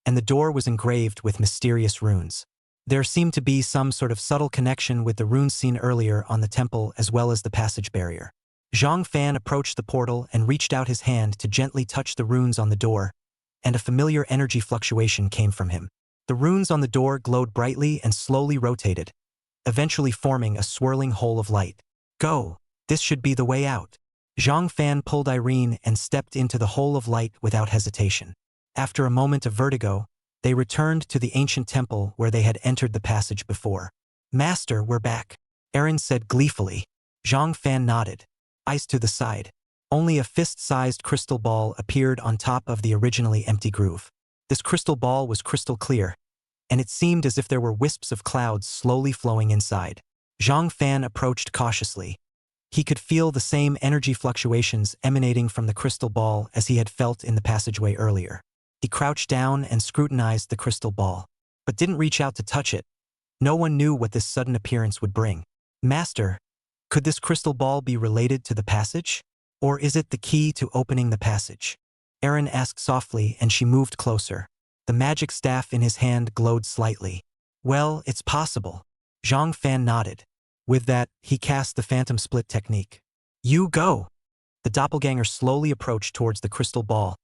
and the door was engraved with mysterious runes. There seemed to be some sort of subtle connection with the runes seen earlier on the temple as well as the passage barrier. Zhang Fan approached the portal and reached out his hand to gently touch the runes on the door, and a familiar energy fluctuation came from him. The runes on the door glowed brightly and slowly rotated, eventually forming a swirling hole of light. Go! This should be the way out. Zhang Fan pulled Irene and stepped into the hole of light without hesitation. After a moment of vertigo, they returned to the ancient temple where they had entered the passage before. Master, we're back, Aaron said gleefully. Zhang Fan nodded, eyes to the side. Only a fist-sized crystal ball appeared on top of the originally empty groove. This crystal ball was crystal clear, and it seemed as if there were wisps of clouds slowly flowing inside. Zhang Fan approached cautiously. He could feel the same energy fluctuations emanating from the crystal ball as he had felt in the passageway earlier. He crouched down and scrutinized the crystal ball, but didn't reach out to touch it. No one knew what this sudden appearance would bring. Master, could this crystal ball be related to the passage? Or is it the key to opening the passage? Aaron asked softly, and she moved closer. The magic staff in his hand glowed slightly. Well, it's possible. Zhang Fan nodded. With that, he cast the phantom split technique. You go! The doppelganger slowly approached towards the crystal ball,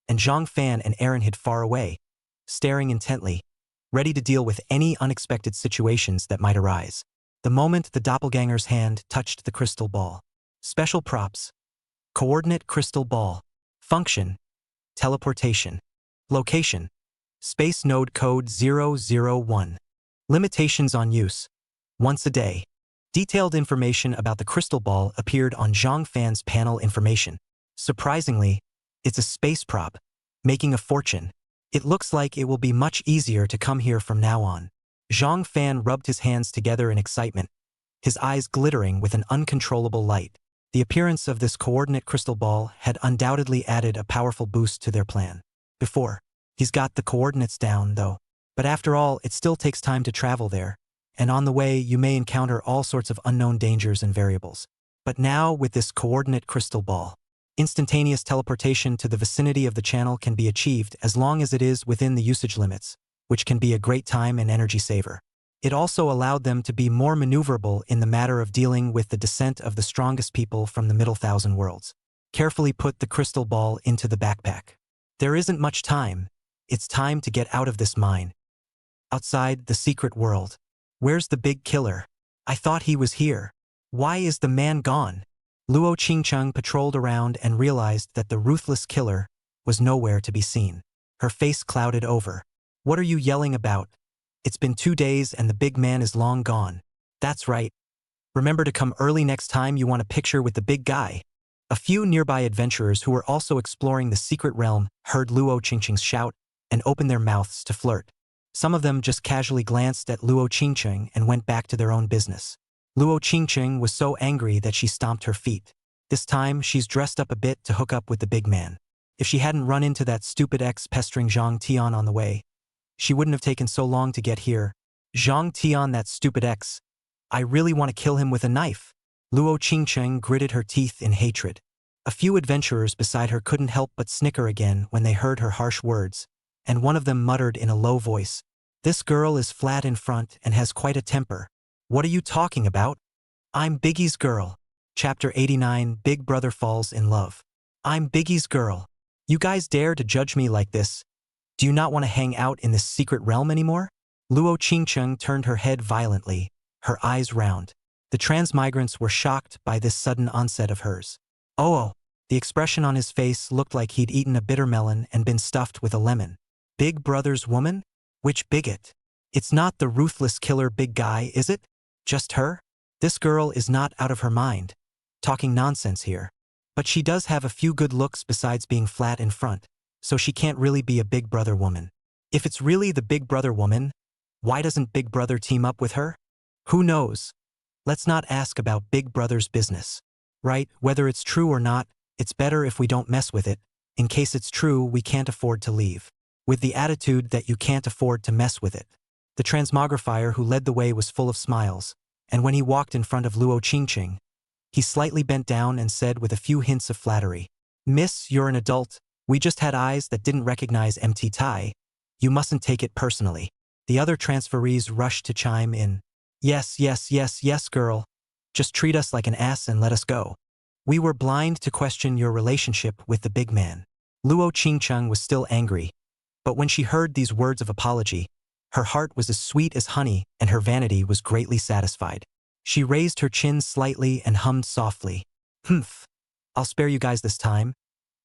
and Zhang Fan and Aaron hid far away, staring intently, ready to deal with any unexpected situations that might arise. The moment the doppelganger's hand touched the crystal ball. Special props. Coordinate crystal ball. Function. Teleportation. Location. Space node code 001. Limitations on use. Once a day. Detailed information about the crystal ball appeared on Zhang Fan's panel information. Surprisingly, it's a space prop, making a fortune. It looks like it will be much easier to come here from now on. Zhang Fan rubbed his hands together in excitement, his eyes glittering with an uncontrollable light. The appearance of this coordinate crystal ball had undoubtedly added a powerful boost to their plan. He's got the coordinates down, though. But after all, it still takes time to travel there. And on the way, you may encounter all sorts of unknown dangers and variables. But now, with this coordinate crystal ball, instantaneous teleportation to the vicinity of the channel can be achieved as long as it is within the usage limits, which can be a great time and energy saver. It also allowed them to be more maneuverable in the matter of dealing with the descent of the strongest people from the Middle Thousand Worlds. Carefully put the crystal ball into the backpack. There isn't much time. It's time to get out of this mine. Outside the secret world. Where's the big killer? I thought he was here. Why is the man gone? Luo Qingcheng patrolled around and realized that the ruthless killer was nowhere to be seen. Her face clouded over. What are you yelling about? It's been 2 days and the big man is long gone. That's right. Remember to come early next time you want a picture with the big guy. A few nearby adventurers who were also exploring the secret realm heard Luo Qingcheng's shout and opened their mouths to flirt. Some of them just casually glanced at Luo Qingcheng and went back to their own business. Luo Qingcheng was so angry that she stomped her feet. This time, she's dressed up a bit to hook up with the big man. If she hadn't run into that stupid ex pestering Zhang Tian on the way, she wouldn't have taken so long to get here. Zhang Tian, that stupid ex. I really want to kill him with a knife. Luo Qingcheng gritted her teeth in hatred. A few adventurers beside her couldn't help but snicker again when they heard her harsh words, and one of them muttered in a low voice, "This girl is flat in front and has quite a temper. What are you talking about? I'm Biggie's girl." Chapter 89, Big Brother Falls in Love. I'm Biggie's girl. You guys dare to judge me like this? Do you not want to hang out in this secret realm anymore? Luo Qingcheng turned her head violently, her eyes round. The transmigrants were shocked by this sudden onset of hers. Oh, the expression on his face looked like he'd eaten a bitter melon and been stuffed with a lemon. Big Brother's woman? Which bigot? It's not the ruthless killer big guy, is it? Just her? This girl is not out of her mind. Talking nonsense here. But she does have a few good looks besides being flat in front, so she can't really be a Big Brother woman. If it's really the Big Brother woman, why doesn't Big Brother team up with her? Who knows? Let's not ask about Big Brother's business. Right, whether it's true or not, it's better if we don't mess with it. In case it's true, we can't afford to leave. With the attitude that you can't afford to mess with it. The transmogrifier who led the way was full of smiles, and when he walked in front of Luo Qingcheng, he slightly bent down and said with a few hints of flattery, "Miss, you're an adult. We just had eyes that didn't recognize MT Tai. You mustn't take it personally." The other transferees rushed to chime in. Yes, yes, yes, yes, girl. Just treat us like an ass and let us go. We were blind to question your relationship with the big man. Luo Qingcheng was still angry, but when she heard these words of apology, her heart was as sweet as honey and her vanity was greatly satisfied. She raised her chin slightly and hummed softly. Humph. I'll spare you guys this time,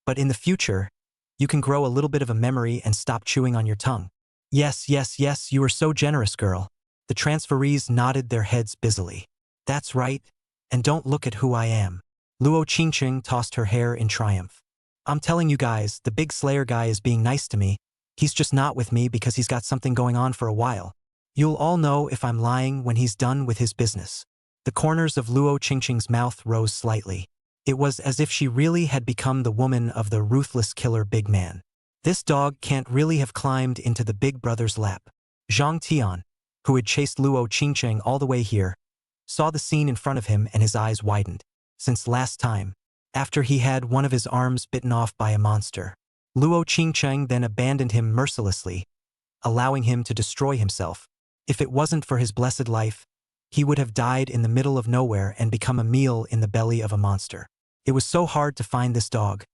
but in the future, you can grow a little bit of a memory and stop chewing on your tongue. Yes, yes, yes, you are so generous, girl. The transferees nodded their heads busily. That's right, and don't look at who I am. Luo Qingcheng tossed her hair in triumph. I'm telling you guys, the big Slayer guy is being nice to me. He's just not with me because he's got something going on for a while. You'll all know if I'm lying when he's done with his business. The corners of Luo Qingcheng's mouth rose slightly. It was as if she really had become the woman of the ruthless killer big man. This dog can't really have climbed into the big brother's lap. Zhang Tian, who had chased Luo Qingcheng all the way here, saw the scene in front of him and his eyes widened. Since last time, after he had one of his arms bitten off by a monster. Luo Qingcheng then abandoned him mercilessly, allowing him to destroy himself. If it wasn't for his blessed life, he would have died in the middle of nowhere and become a meal in the belly of a monster. It was so hard to find this dog,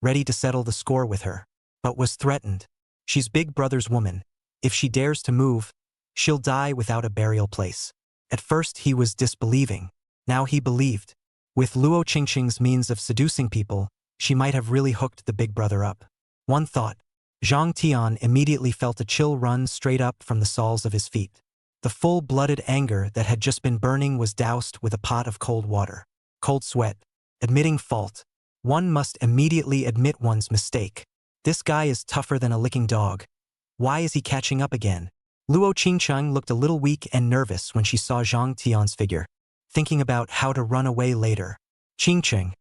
ready to settle the score with her, but was threatened. She's Big Brother's woman. If she dares to move, she'll die without a burial place. At first he was disbelieving. Now he believed. With Luo Qingqing's means of seducing people, she might have really hooked the Big Brother up. One thought. Zhang Tian immediately felt a chill run straight up from the soles of his feet. The full-blooded anger that had just been burning was doused with a pot of cold water. Cold sweat. Admitting fault. One must immediately admit one's mistake. This guy is tougher than a licking dog. Why is he catching up again? Luo Qingcheng looked a little weak and nervous when she saw Zhang Tian's figure, thinking about how to run away later. Qingcheng,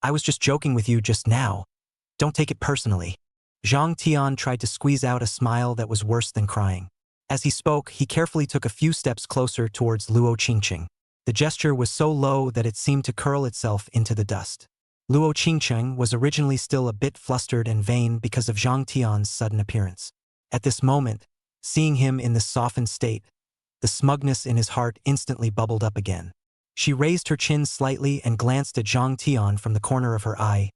I was just joking with you just now. Don't take it personally. Zhang Tian tried to squeeze out a smile that was worse than crying. As he spoke, he carefully took a few steps closer towards Luo Qingcheng. The gesture was so low that it seemed to curl itself into the dust. Luo Qingcheng was originally still a bit flustered and vain because of Zhang Tian's sudden appearance. At this moment, seeing him in this softened state, the smugness in his heart instantly bubbled up again. She raised her chin slightly and glanced at Zhang Tian from the corner of her eye,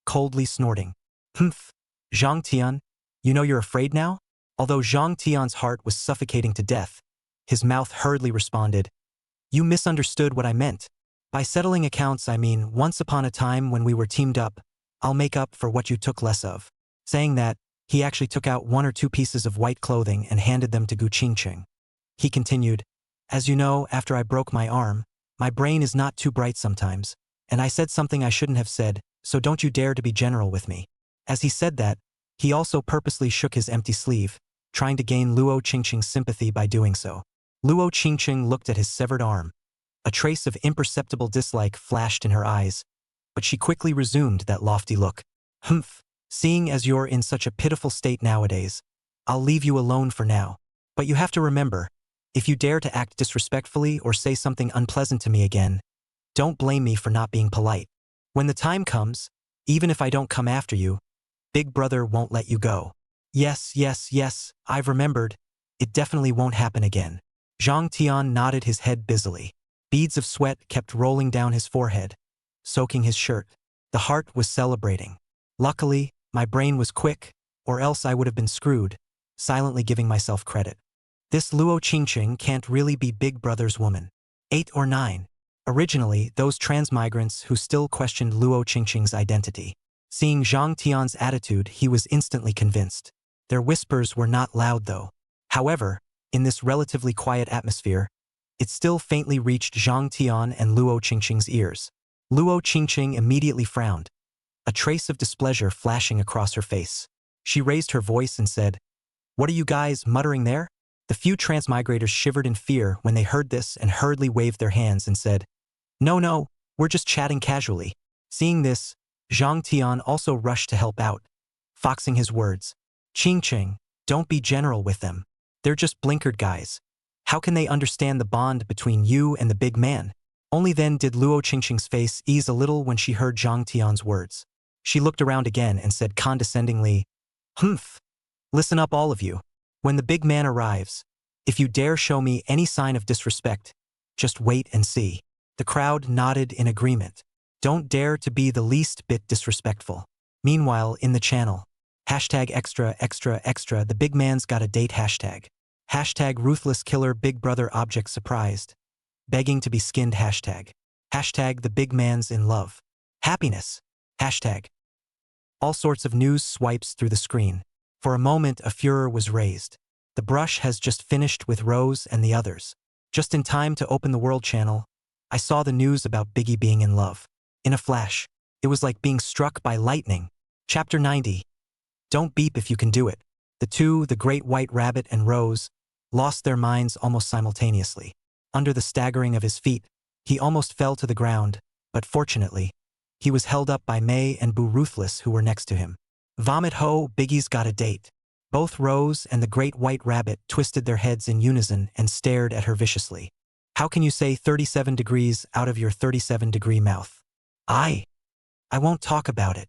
coldly snorting. Humph, Zhang Tian, you know you're afraid now? Although Zhang Tian's heart was suffocating to death, his mouth hurriedly responded, You misunderstood what I meant. By settling accounts I mean once upon a time when we were teamed up, I'll make up for what you took less of. Saying that, he actually took out 1 or 2 pieces of white clothing and handed them to Gu Qingqing. He continued, As you know, after I broke my arm, my brain is not too bright sometimes, and I said something I shouldn't have said, so don't you dare to be general with me. As he said that, he also purposely shook his empty sleeve, trying to gain Luo Qingqing's sympathy by doing so. Luo Qingqing looked at his severed arm. A trace of imperceptible dislike flashed in her eyes, but she quickly resumed that lofty look. Humph, seeing as you're in such a pitiful state nowadays, I'll leave you alone for now. But you have to remember, if you dare to act disrespectfully or say something unpleasant to me again, don't blame me for not being polite. When the time comes, even if I don't come after you, Big Brother won't let you go. Yes, I've remembered. It definitely won't happen again. Zhang Tian nodded his head busily. Beads of sweat kept rolling down his forehead, soaking his shirt. The heart was celebrating. Luckily, my brain was quick, or else I would have been screwed, silently giving myself credit. This Luo Qingqing can't really be Big Brother's woman. 8 or 9. Originally, those transmigrants who still questioned Luo Qingqing's identity. Seeing Zhang Tian's attitude, he was instantly convinced. Their whispers were not loud though. However, in this relatively quiet atmosphere, it still faintly reached Zhang Tian and Luo Qingqing's ears. Luo Qingqing immediately frowned, a trace of displeasure flashing across her face. She raised her voice and said, What are you guys muttering there? The few transmigrators shivered in fear when they heard this and hurriedly waved their hands and said, No, we're just chatting casually. Seeing this, Zhang Tian also rushed to help out, foxing his words. Qingqing, don't be general with them. They're just blinkered guys. How can they understand the bond between you and the big man? Only then did Luo Qingqing's face ease a little when she heard Zhang Tian's words. She looked around again and said condescendingly, Humph! Listen up all of you. When the big man arrives, if you dare show me any sign of disrespect, just wait and see. The crowd nodded in agreement. Don't dare to be the least bit disrespectful. Meanwhile, in the channel, #extra, the big man's got a date hashtag. #Ruthless killer Big Brother object surprised. Begging to be skinned hashtag. The big man's in love. Happiness. Hashtag. All sorts of news swipes through the screen. For a moment, a furor was raised. The brush has just finished with Rose and the others. Just in time to open the World Channel, I saw the news about Biggie being in love. In a flash, it was like being struck by lightning. Chapter 90. Don't beep if you can do it. The two, the Great White Rabbit and Rose, lost their minds almost simultaneously. Under the staggering of his feet, he almost fell to the ground, but fortunately, he was held up by May and Boo Ruthless who were next to him. Vomit ho, Biggie's got a date. Both Rose and the Great White Rabbit twisted their heads in unison and stared at her viciously. How can you say 37 degrees out of your 37-degree mouth? I won't talk about it.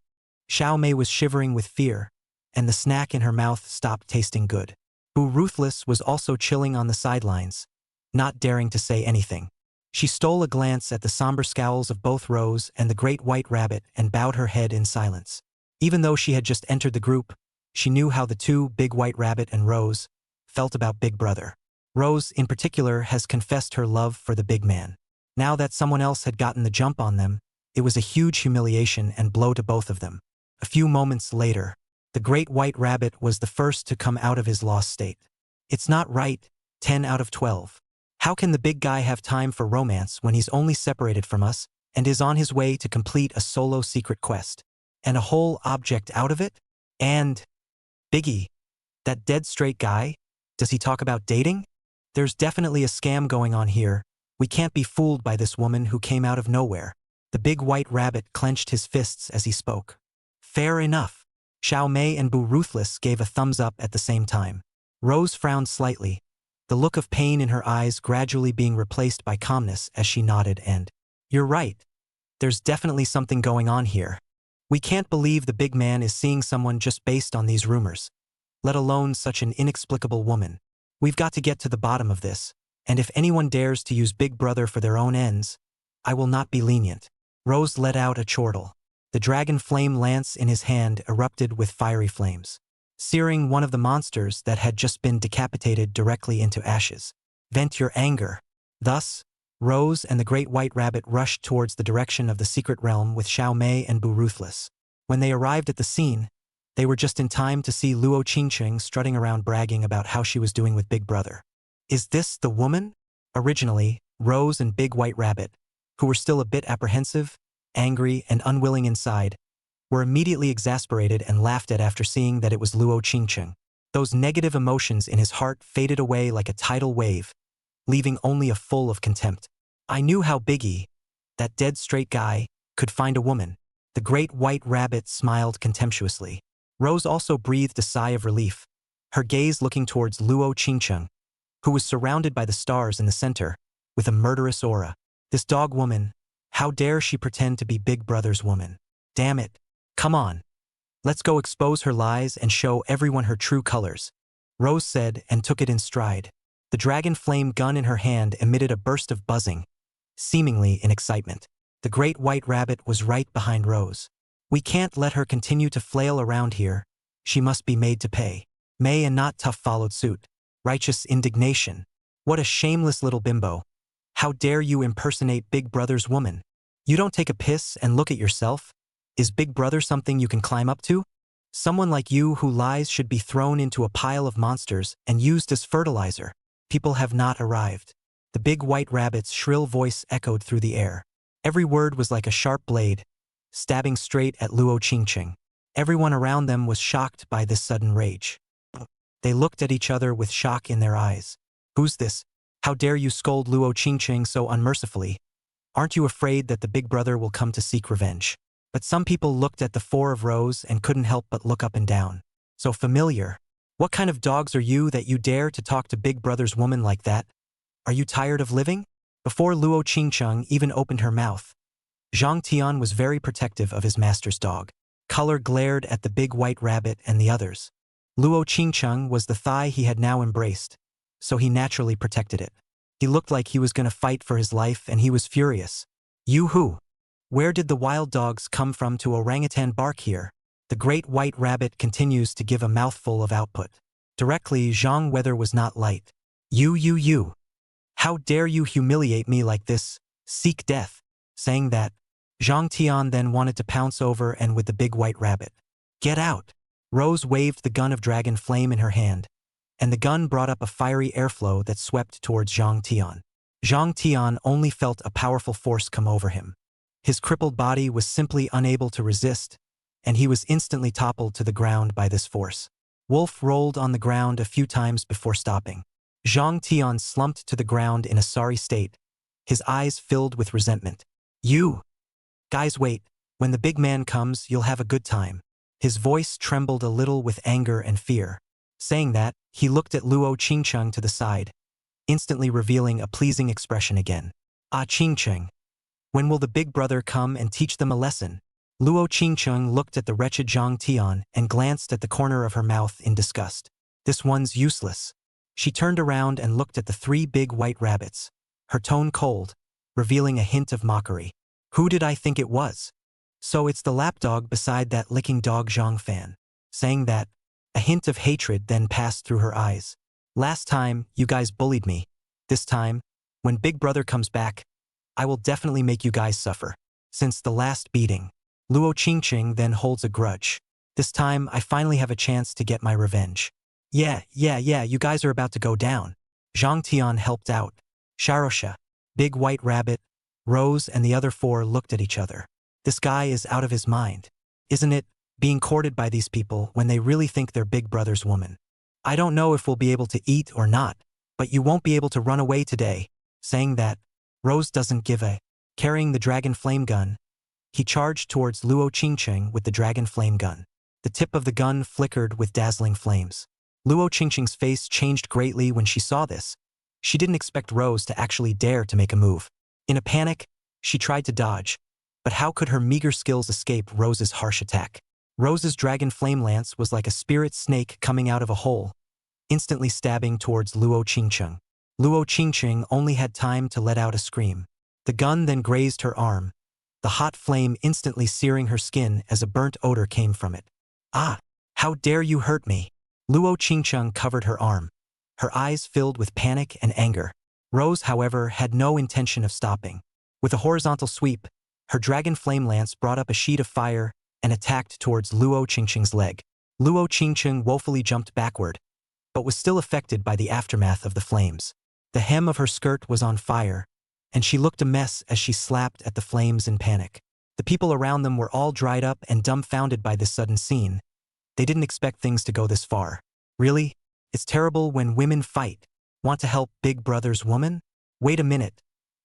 Xiao Mei was shivering with fear, and the snack in her mouth stopped tasting good. Ruthless was also chilling on the sidelines, not daring to say anything. She stole a glance at the somber scowls of both Rose and the great white rabbit and bowed her head in silence. Even though she had just entered the group, she knew how the two, Big White Rabbit and Rose, felt about Big Brother. Rose, in particular, has confessed her love for the big man. Now that someone else had gotten the jump on them, it was a huge humiliation and blow to both of them. A few moments later, the great white rabbit was the first to come out of his lost state. It's not right, 10 out of 12. How can the big guy have time for romance when he's only separated from us and is on his way to complete a solo secret quest? And a whole object out of it? And Biggie, that dead straight guy, does he talk about dating? There's definitely a scam going on here. We can't be fooled by this woman who came out of nowhere. The big white rabbit clenched his fists as he spoke. Fair enough. Xiao Mei and Ruthless gave a thumbs up at the same time. Rose frowned slightly, the look of pain in her eyes gradually being replaced by calmness as she nodded and, "You're right. There's definitely something going on here. We can't believe the big man is seeing someone just based on these rumors, let alone such an inexplicable woman. We've got to get to the bottom of this, and if anyone dares to use Big Brother for their own ends, I will not be lenient." Rose let out a chortle. The dragon flame lance in his hand erupted with fiery flames, searing one of the monsters that had just been decapitated directly into ashes. Vent your anger. Thus, Rose and the great white rabbit rushed towards the direction of the secret realm with Xiao Mei and Ruthless. When they arrived at the scene, they were just in time to see Luo Qingqing strutting around bragging about how she was doing with Big Brother. Is this the woman? Originally, Rose and Big White Rabbit, who were still a bit apprehensive, angry, and unwilling inside, were immediately exasperated and laughed at after seeing that it was Luo Qingqing. Those negative emotions in his heart faded away like a tidal wave, leaving only a full of contempt. I knew how Biggie, that dead straight guy, could find a woman. The great white rabbit smiled contemptuously. Rose also breathed a sigh of relief, her gaze looking towards Luo Qingqing, who was surrounded by the stars in the center, with a murderous aura. This dog woman, how dare she pretend to be Big Brother's woman? Damn it. Come on. Let's go expose her lies and show everyone her true colors, Rose said and took it in stride. The dragon flame gun in her hand emitted a burst of buzzing, seemingly in excitement. The great white rabbit was right behind Rose. We can't let her continue to flail around here. She must be made to pay. May and Not Tough followed suit. Righteous indignation. What a shameless little bimbo. How dare you impersonate Big Brother's woman? You don't take a piss and look at yourself? Is Big Brother something you can climb up to? Someone like you who lies should be thrown into a pile of monsters and used as fertilizer. People have not arrived. The big white rabbit's shrill voice echoed through the air. Every word was like a sharp blade, stabbing straight at Luo Qingqing. Everyone around them was shocked by this sudden rage. They looked at each other with shock in their eyes. Who's this? How dare you scold Luo Qingqing so unmercifully? Aren't you afraid that the Big Brother will come to seek revenge? But some people looked at the four of Rose and couldn't help but look up and down. So familiar. What kind of dogs are you that you dare to talk to Big Brother's woman like that? Are you tired of living? Before Luo Qingqing even opened her mouth, Zhang Tian was very protective of his master's dog. Color glared at the big white rabbit and the others. Luo Qingqing was the thigh he had now embraced, so he naturally protected it. He looked like he was going to fight for his life and he was furious. You who? Where did the wild dogs come from to orangutan bark here? The great white rabbit continues to give a mouthful of output. Directly, Zhang Weather was not light. You. How dare you humiliate me like this? Seek death. Saying that, Zhang Tian then wanted to pounce over and with the big white rabbit. Get out. Rose waved the gun of dragon flame in her hand, and the gun brought up a fiery airflow that swept towards Zhang Tian. Zhang Tian only felt a powerful force come over him. His crippled body was simply unable to resist, and he was instantly toppled to the ground by this force. Wolf rolled on the ground a few times before stopping. Zhang Tian slumped to the ground in a sorry state, his eyes filled with resentment. You! Guys, wait. When the big man comes, you'll have a good time. His voice trembled a little with anger and fear. Saying that, he looked at Luo Qingqing to the side, instantly revealing a pleasing expression again. Ah, Qingqing. When will the Big Brother come and teach them a lesson? Luo Qingcheng looked at the wretched Zhang Tian and glanced at the corner of her mouth in disgust. This one's useless. She turned around and looked at the 3 big white rabbits, her tone cold, revealing a hint of mockery. Who did I think it was? So it's the lapdog beside that licking dog Zhang Fan. Saying that, a hint of hatred then passed through her eyes. Last time, you guys bullied me. This time, when Big Brother comes back, I will definitely make you guys suffer. Since the last beating, Luo Qingqing then holds a grudge. This time, I finally have a chance to get my revenge. Yeah, you guys are about to go down. Zhang Tian helped out. Sharosha, Big White Rabbit, Rose and the other 4 looked at each other. This guy is out of his mind. Isn't it, being courted by these people when they really think they're Big Brother's woman? I don't know if we'll be able to eat or not, but you won't be able to run away today. Saying that, Rose doesn't give a. Carrying the dragon flame gun, he charged towards Luo Qingqing with the dragon flame gun. The tip of the gun flickered with dazzling flames. Luo Qingqing's face changed greatly when she saw this. She didn't expect Rose to actually dare to make a move. In a panic, she tried to dodge, but how could her meager skills escape Rose's harsh attack? Rose's dragon flame lance was like a spirit snake coming out of a hole, instantly stabbing towards Luo Qingqing. Luo Qingqing only had time to let out a scream. The gun then grazed her arm, the hot flame instantly searing her skin as a burnt odor came from it. Ah! How dare you hurt me! Luo Qingqing covered her arm, her eyes filled with panic and anger. Rose, however, had no intention of stopping. With a horizontal sweep, her dragon flame lance brought up a sheet of fire and attacked towards Luo Qingqing's leg. Luo Qingqing woefully jumped backward, but was still affected by the aftermath of the flames. The hem of her skirt was on fire, and she looked a mess as she slapped at the flames in panic. The people around them were all dried up and dumbfounded by this sudden scene. They didn't expect things to go this far. Really? It's terrible when women fight. Want to help Big Brother's woman? Wait a minute.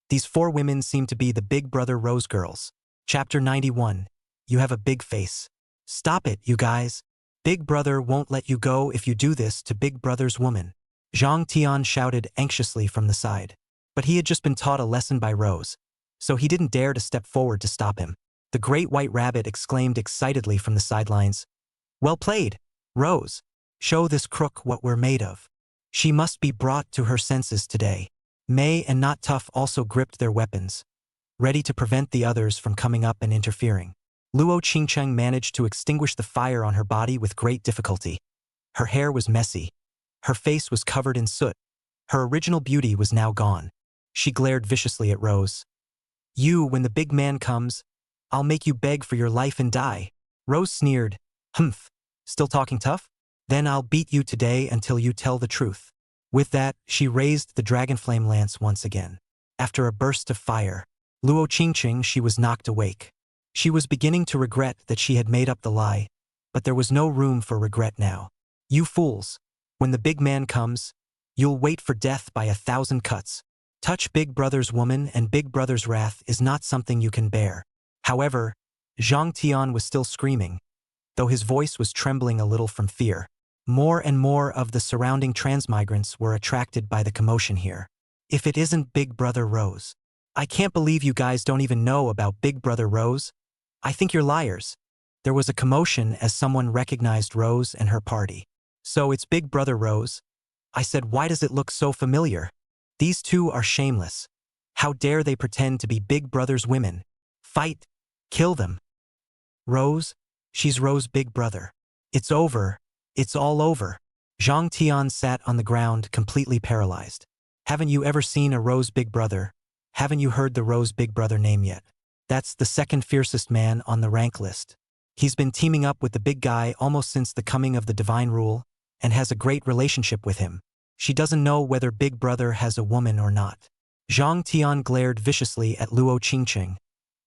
These 4 women seem to be the Big Brother Rose girls. Chapter 91. You have a big face. Stop it, you guys. Big Brother won't let you go if you do this to Big Brother's woman. Zhang Tian shouted anxiously from the side. But he had just been taught a lesson by Rose, so he didn't dare to step forward to stop him. The great white rabbit exclaimed excitedly from the sidelines. Well played, Rose. Show this crook what we're made of. She must be brought to her senses today. May and Not Tough also gripped their weapons, ready to prevent the others from coming up and interfering. Luo Qingqing managed to extinguish the fire on her body with great difficulty. Her hair was messy. Her face was covered in soot. Her original beauty was now gone. She glared viciously at Rose. When the big man comes, I'll make you beg for your life and die. Rose sneered. Humph. Still talking tough? Then I'll beat you today until you tell the truth. With that, she raised the dragon flame lance once again. After a burst of fire, Luo Qingqing, she was knocked awake. She was beginning to regret that she had made up the lie, but there was no room for regret now. You fools. When the big man comes, you'll wait for death by 1,000 cuts. Touch Big Brother's woman and Big Brother's wrath is not something you can bear. However, Zhang Tian was still screaming, though his voice was trembling a little from fear. More and more of the surrounding transmigrants were attracted by the commotion here. If it isn't Big Brother Rose. I can't believe you guys don't even know about Big Brother Rose. I think you're liars. There was a commotion as someone recognized Rose and her party. So it's Big Brother Rose? I said, why does it look so familiar? These 2 are shameless. How dare they pretend to be Big Brother's women? Fight! Kill them! Rose? She's Rose Big Brother. It's over. It's all over. Zhang Tian sat on the ground completely paralyzed. Haven't you ever seen a Rose Big Brother? Haven't you heard the Rose Big Brother name yet? That's the 2nd fiercest man on the rank list. He's been teaming up with the big guy almost since the coming of the divine rule, and has a great relationship with him. She doesn't know whether Big Brother has a woman or not. Zhang Tian glared viciously at Luo Qingqing,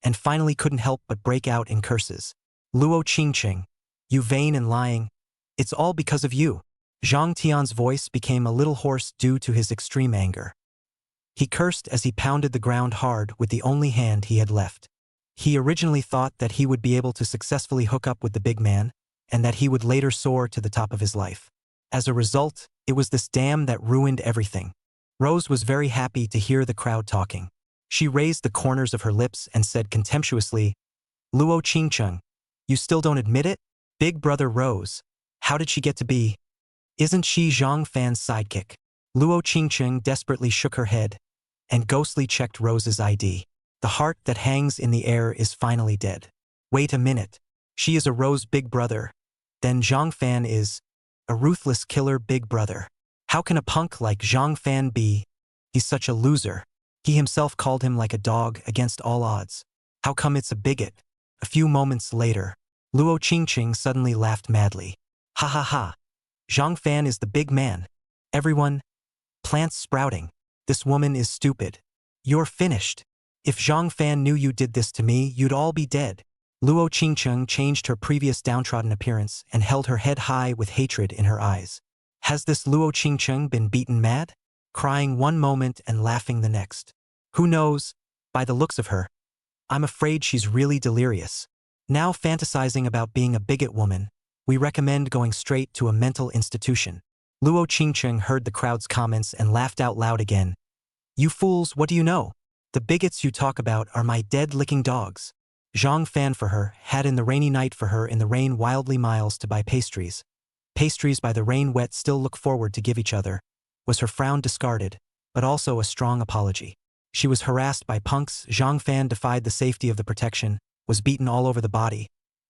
and finally couldn't help but break out in curses. Luo Qingqing, you vain and lying. It's all because of you. Zhang Tian's voice became a little hoarse due to his extreme anger. He cursed as he pounded the ground hard with the only hand he had left. He originally thought that he would be able to successfully hook up with the big man, and that he would later soar to the top of his life. As a result, it was this dam that ruined everything. Rose was very happy to hear the crowd talking. She raised the corners of her lips and said contemptuously, Luo Qingcheng. You still don't admit it? Big brother Rose. How did she get to be? Isn't she Zhang Fan's sidekick? Luo Qingcheng desperately shook her head and ghostly checked Rose's ID. The heart that hangs in the air is finally dead. Wait a minute. She is a Rose big brother. Then Zhang Fan is a ruthless killer big brother. How can a punk like Zhang Fan be? He's such a loser. He himself called him like a dog against all odds. How come it's a bigot? A few moments later, Luo Qingqing suddenly laughed madly. Ha ha ha. Zhang Fan is the big man. Everyone, plants sprouting. This woman is stupid. You're finished. If Zhang Fan knew you did this to me, you'd all be dead. Luo Qingcheng changed her previous downtrodden appearance and held her head high with hatred in her eyes. Has this Luo Qingcheng been beaten mad? Crying one moment and laughing the next. Who knows? By the looks of her, I'm afraid she's really delirious. Now fantasizing about being a bigot woman, we recommend going straight to a mental institution. Luo Qingcheng heard the crowd's comments and laughed out loud again. You fools, what do you know? The bigots you talk about are my dead-licking dogs. Zhang Fan for her, had in the rainy night for her in the rain wildly miles to buy pastries. Pastries by the rain wet still look forward to give each other. Was her frown discarded, but also a strong apology. She was harassed by punks, Zhang Fan defied the safety of the protection, was beaten all over the body.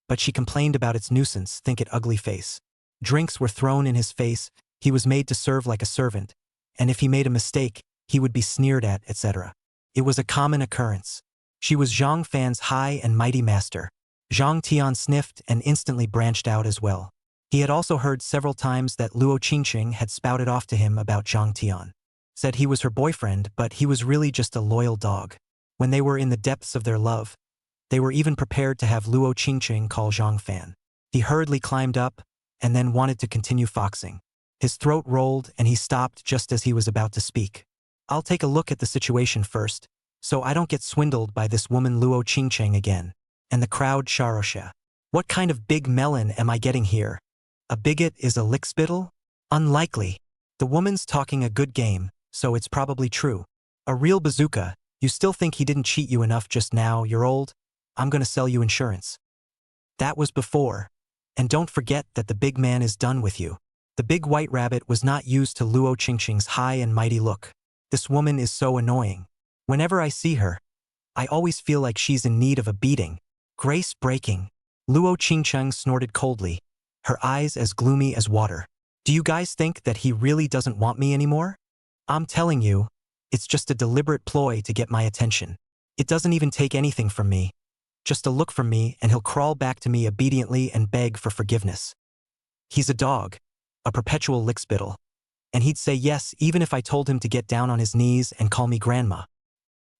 But she complained about its nuisance, think it ugly face. Drinks were thrown in his face, he was made to serve like a servant, and if he made a mistake, he would be sneered at, etc. It was a common occurrence. She was Zhang Fan's high and mighty master. Zhang Tian sniffed and instantly branched out as well. He had also heard several times that Luo Qingqing had spouted off to him about Zhang Tian. Said he was her boyfriend, but he was really just a loyal dog. When they were in the depths of their love, they were even prepared to have Luo Qingqing call Zhang Fan. He hurriedly climbed up and then wanted to continue foxing. His throat rolled and he stopped just as he was about to speak. I'll take a look at the situation first, so I don't get swindled by this woman Luo Qingqing again. And the crowd sharosha. What kind of big melon am I getting here? A bigot is a lickspittle? Unlikely. The woman's talking a good game, so it's probably true. A real bazooka, you still think he didn't cheat you enough just now, you're old? I'm gonna sell you insurance. That was before. And don't forget that the big man is done with you. The big white rabbit was not used to Luo Qingqing's high and mighty look. This woman is so annoying. Whenever I see her, I always feel like she's in need of a beating. Grace breaking. Luo Qingcheng snorted coldly, her eyes as gloomy as water. Do you guys think that he really doesn't want me anymore? I'm telling you, it's just a deliberate ploy to get my attention. It doesn't even take anything from me. Just a look from me and he'll crawl back to me obediently and beg for forgiveness. He's a dog, a perpetual lickspittle. And he'd say yes even if I told him to get down on his knees and call me grandma.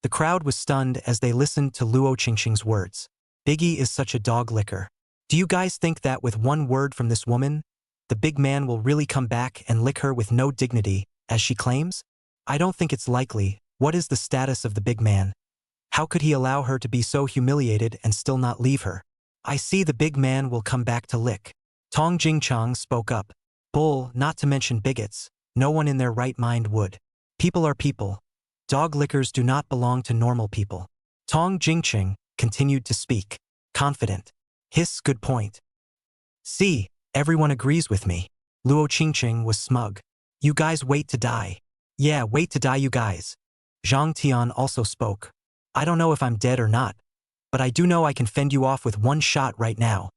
The crowd was stunned as they listened to Luo Qingqing's words. Biggie is such a dog licker. Do you guys think that with one word from this woman, the big man will really come back and lick her with no dignity, as she claims? I don't think it's likely. What is the status of the big man? How could he allow her to be so humiliated and still not leave her? I see the big man will come back to lick. Tong Jingchang spoke up. Bull, not to mention bigots. No one in their right mind would. People are people. Dog lickers do not belong to normal people. Tong Jingcheng continued to speak, confident. Hiss, good point. See, everyone agrees with me. Luo Qingqing was smug. You guys wait to die. Yeah, wait to die you guys. Zhang Tian also spoke. I don't know if I'm dead or not, but I do know I can fend you off with one shot right now.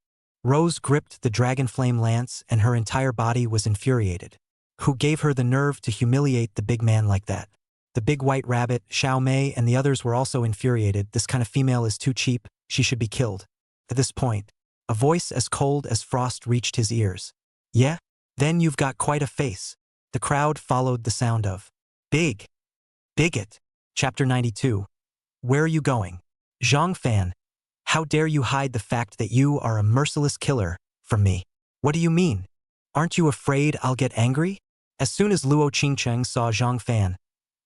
Rose gripped the dragon flame lance and her entire body was infuriated. Who gave her the nerve to humiliate the big man like that? The big white rabbit, Xiao Mei, and the others were also infuriated. This kind of female is too cheap, she should be killed. At this point, a voice as cold as frost reached his ears. Yeah? Then you've got quite a face. The crowd followed the sound of big. Bigot. Chapter 92. Where are you going? Zhang Fan. How dare you hide the fact that you are a merciless killer from me? What do you mean? Aren't you afraid I'll get angry? As soon as Luo Qingcheng saw Zhang Fan,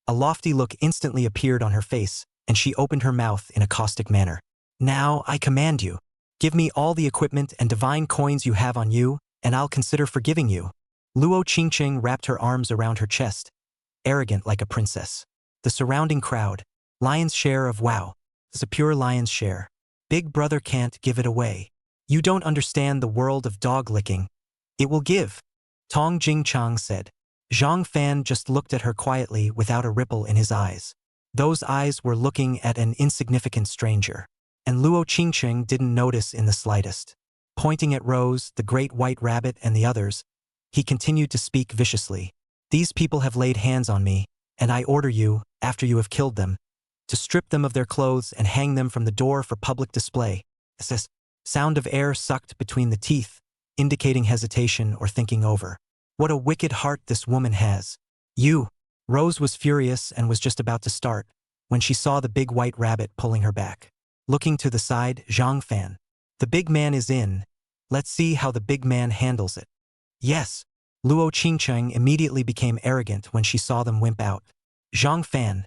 a lofty look instantly appeared on her face, and she opened her mouth in a caustic manner. Now I command you. Give me all the equipment and divine coins you have on you, and I'll consider forgiving you. Luo Qingcheng wrapped her arms around her chest, arrogant like a princess. The surrounding crowd, lion's share of wow, is a pure lion's share. Big brother can't give it away. You don't understand the world of dog licking. It will give. Tong Jingchang said. Zhang Fan just looked at her quietly without a ripple in his eyes. Those eyes were looking at an insignificant stranger. And Luo Qingqing didn't notice in the slightest. Pointing at Rose, the great white rabbit, and the others, he continued to speak viciously. These people have laid hands on me, and I order you, after you have killed them, to strip them of their clothes and hang them from the door for public display. This sound of air sucked between the teeth, indicating hesitation or thinking over. What a wicked heart this woman has. You. Rose was furious and was just about to start, when she saw the big white rabbit pulling her back. Looking to the side, Zhang Fan. The big man is in. Let's see how the big man handles it. Yes. Luo Qingcheng immediately became arrogant when she saw them wimp out. Zhang Fan.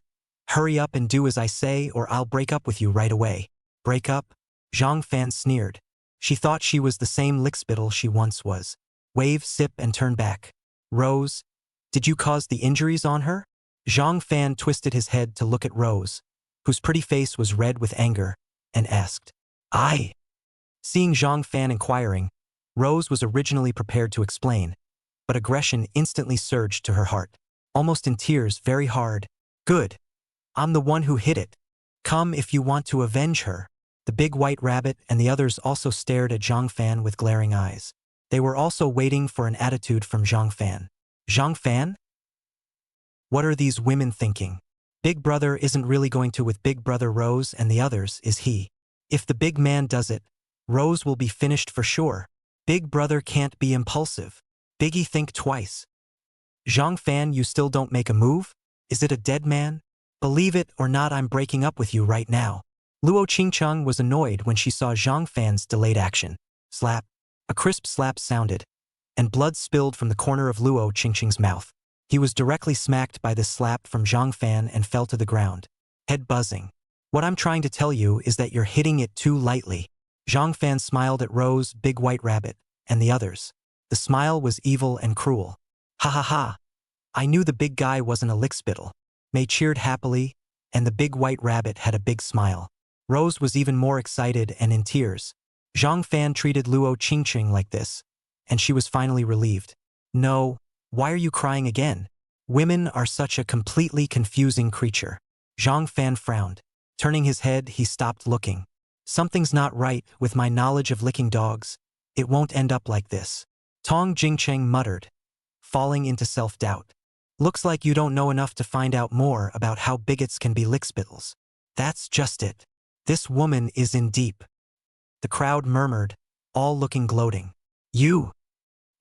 Hurry up and do as I say or I'll break up with you right away. Break up? Zhang Fan sneered. She thought she was the same lickspittle she once was. Wave, sip, and turn back. Rose, did you cause the injuries on her? Zhang Fan twisted his head to look at Rose, whose pretty face was red with anger, and asked, I. Seeing Zhang Fan inquiring, Rose was originally prepared to explain, but aggression instantly surged to her heart. Almost in tears, very hard. Good. I'm the one who hit it. Come if you want to avenge her. The big white rabbit and the others also stared at Zhang Fan with glaring eyes. They were also waiting for an attitude from Zhang Fan. Zhang Fan? What are these women thinking? Big brother isn't really going to with big brother Rose and the others, is he? If the big man does it, Rose will be finished for sure. Big brother can't be impulsive. Biggie, think twice. Zhang Fan, you still don't make a move? Is it a dead man? Believe it or not, I'm breaking up with you right now. Luo Qingcheng was annoyed when she saw Zhang Fan's delayed action. Slap. A crisp slap sounded, and blood spilled from the corner of Luo Qingcheng's mouth. He was directly smacked by this slap from Zhang Fan and fell to the ground, head buzzing. What I'm trying to tell you is that you're hitting it too lightly. Zhang Fan smiled at Rose, big white rabbit, and the others. The smile was evil and cruel. Ha ha ha. I knew the big guy wasn't a lickspittle. May cheered happily, and the big white rabbit had a big smile. Rose was even more excited and in tears. Zhang Fan treated Luo Qingqing like this, and she was finally relieved. No, why are you crying again? Women are such a completely confusing creature. Zhang Fan frowned. Turning his head, he stopped looking. Something's not right with my knowledge of licking dogs. It won't end up like this. Tong Jingcheng muttered, falling into self-doubt. Looks like you don't know enough to find out more about how bigots can be lickspittles. That's just it. This woman is in deep. The crowd murmured, all looking gloating. You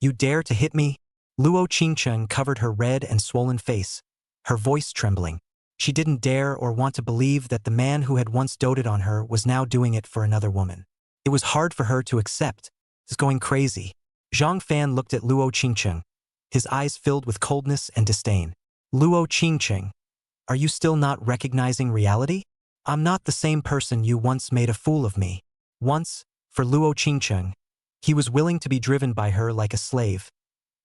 dare to hit me? Luo Qingcheng covered her red and swollen face, her voice trembling. She didn't dare or want to believe that the man who had once doted on her was now doing it for another woman. It was hard for her to accept. It's going crazy. Zhang Fan looked at Luo Qingcheng, his eyes filled with coldness and disdain. Luo Qingcheng, are you still not recognizing reality? I'm not the same person you once made a fool of me. Once, for Luo Qingcheng, he was willing to be driven by her like a slave,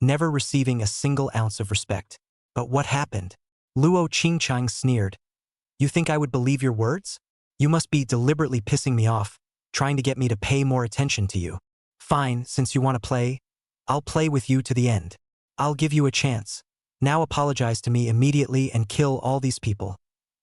never receiving a single ounce of respect. But what happened? Luo Qingcheng sneered. You think I would believe your words? You must be deliberately pissing me off, trying to get me to pay more attention to you. Fine, since you want to play, I'll play with you to the end. I'll give you a chance. Now apologize to me immediately and kill all these people.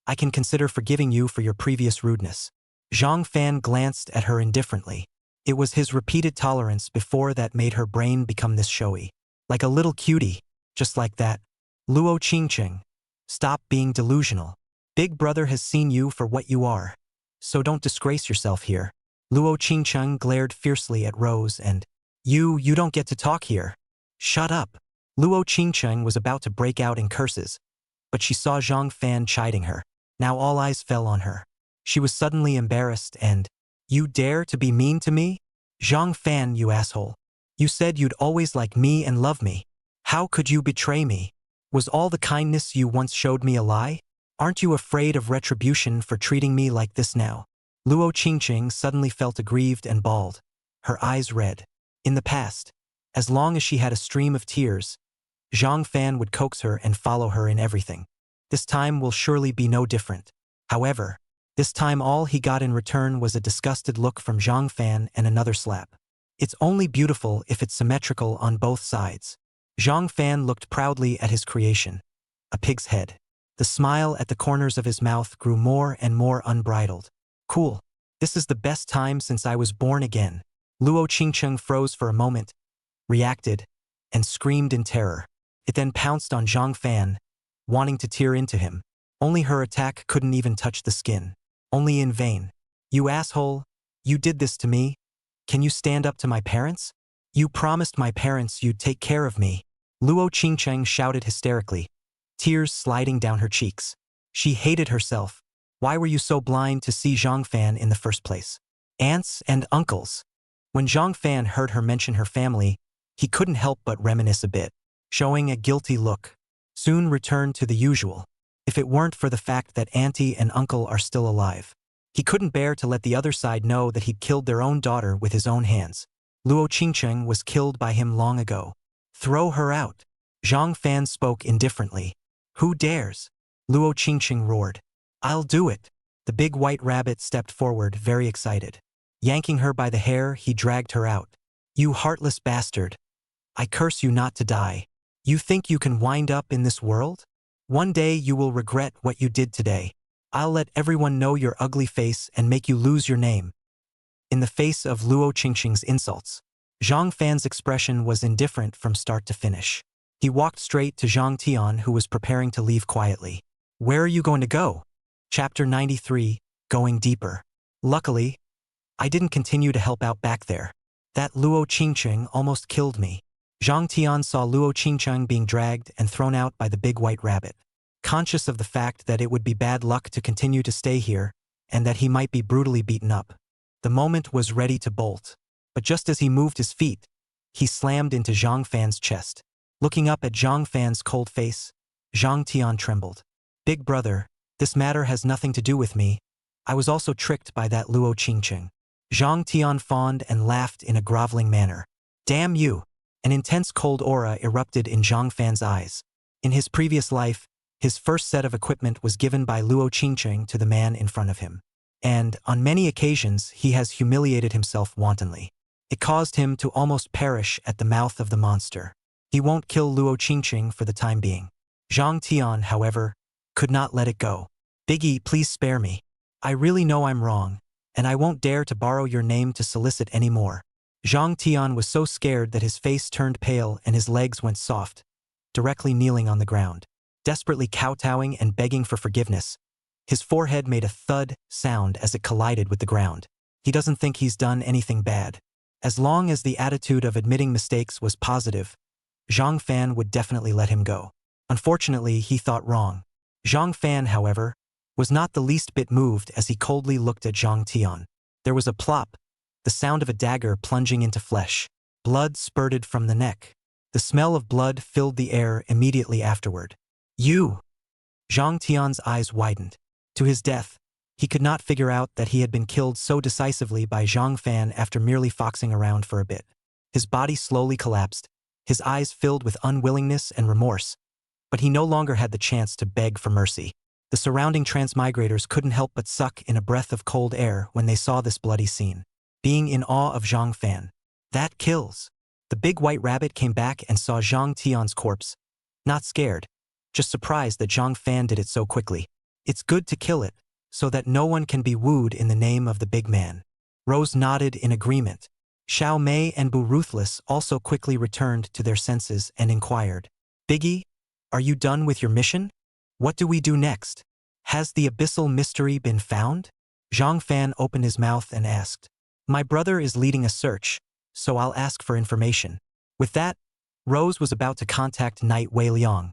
I can consider forgiving you for your previous rudeness. Zhang Fan glanced at her indifferently. It was his repeated tolerance before that made her brain become this showy. Like a little cutie, just like that. Luo Qingcheng, stop being delusional. Big brother has seen you for what you are. So don't disgrace yourself here. Luo Qingcheng glared fiercely at Rose and, You don't get to talk here. Shut up. Luo Qingcheng was about to break out in curses, but she saw Zhang Fan chiding her. Now all eyes fell on her. She was suddenly embarrassed and, You dare to be mean to me? Zhang Fan, you asshole. You said you'd always like me and love me. How could you betray me? Was all the kindness you once showed me a lie? Aren't you afraid of retribution for treating me like this now? Luo Qingqing suddenly felt aggrieved and bald, her eyes red. In the past, as long as she had a stream of tears, Zhang Fan would coax her and follow her in everything. This time will surely be no different. However, This time all he got in return was a disgusted look from Zhang Fan and another slap. It's only beautiful if it's symmetrical on both sides. Zhang Fan looked proudly at his creation. A pig's head. The smile at the corners of his mouth grew more and more unbridled. Cool. This is the best time since I was born again. Luo Qingcheng froze for a moment, reacted, and screamed in terror. It then pounced on Zhang Fan, wanting to tear into him. Only her attack couldn't even touch the skin. Only in vain. You asshole, you did this to me? Can you stand up to my parents? You promised my parents you'd take care of me. Luo Qingcheng shouted hysterically, tears sliding down her cheeks. She hated herself. Why were you so blind to see Zhang Fan in the first place? Aunts and uncles. When Zhang Fan heard her mention her family, he couldn't help but reminisce a bit, showing a guilty look. Soon returned to the usual. If it weren't for the fact that auntie and uncle are still alive. He couldn't bear to let the other side know that he'd killed their own daughter with his own hands. Luo Qingcheng was killed by him long ago. Throw her out. Zhang Fan spoke indifferently. Who dares? Luo Qingcheng roared. I'll do it. The big white rabbit stepped forward, very excited. Yanking her by the hair, he dragged her out. You heartless bastard. I curse you not to die. You think you can wind up in this world? One day you will regret what you did today. I'll let everyone know your ugly face and make you lose your name. In the face of Luo Qingcheng's insults, Zhang Fan's expression was indifferent from start to finish. He walked straight to Zhang Tian, who was preparing to leave quietly. Where are you going to go? Chapter 93, Going Deeper. Luckily, I didn't continue to help out back there. That Luo Qingcheng almost killed me. Zhang Tian saw Luo Qingcheng being dragged and thrown out by the big white rabbit. Conscious of the fact that it would be bad luck to continue to stay here, and that he might be brutally beaten up, the moment was ready to bolt. But just as he moved his feet, he slammed into Zhang Fan's chest. Looking up at Zhang Fan's cold face, Zhang Tian trembled. Big brother, this matter has nothing to do with me. I was also tricked by that Luo Qingcheng. Zhang Tian fawned and laughed in a groveling manner. Damn you! An intense cold aura erupted in Zhang Fan's eyes. In his previous life, his first set of equipment was given by Luo Qingcheng to the man in front of him. And, on many occasions, he has humiliated himself wantonly. It caused him to almost perish at the mouth of the monster. He won't kill Luo Qingcheng for the time being. Zhang Tian, however, could not let it go. Biggie, please spare me. I really know I'm wrong, and I won't dare to borrow your name to solicit any more. Zhang Tian was so scared that his face turned pale and his legs went soft, directly kneeling on the ground, desperately kowtowing and begging for forgiveness. His forehead made a thud sound as it collided with the ground. He doesn't think he's done anything bad. As long as the attitude of admitting mistakes was positive, Zhang Fan would definitely let him go. Unfortunately, he thought wrong. Zhang Fan, however, was not the least bit moved as he coldly looked at Zhang Tian. There was a plop, the sound of a dagger plunging into flesh. Blood spurted from the neck. The smell of blood filled the air immediately afterward. You! Zhang Tian's eyes widened. To his death, he could not figure out that he had been killed so decisively by Zhang Fan after merely foxing around for a bit. His body slowly collapsed, his eyes filled with unwillingness and remorse, but he no longer had the chance to beg for mercy. The surrounding transmigrators couldn't help but suck in a breath of cold air when they saw this bloody scene. Being in awe of Zhang Fan. That kills. The big white rabbit came back and saw Zhang Tian's corpse. Not scared, just surprised that Zhang Fan did it so quickly. It's good to kill it, so that no one can be wooed in the name of the big man. Rose nodded in agreement. Xiao Mei and Bu Ruthless also quickly returned to their senses and inquired. Biggie, are you done with your mission? What do we do next? Has the abyssal mystery been found? Zhang Fan opened his mouth and asked. My brother is leading a search, so I'll ask for information. With that, Rose was about to contact Knight Wei Liang,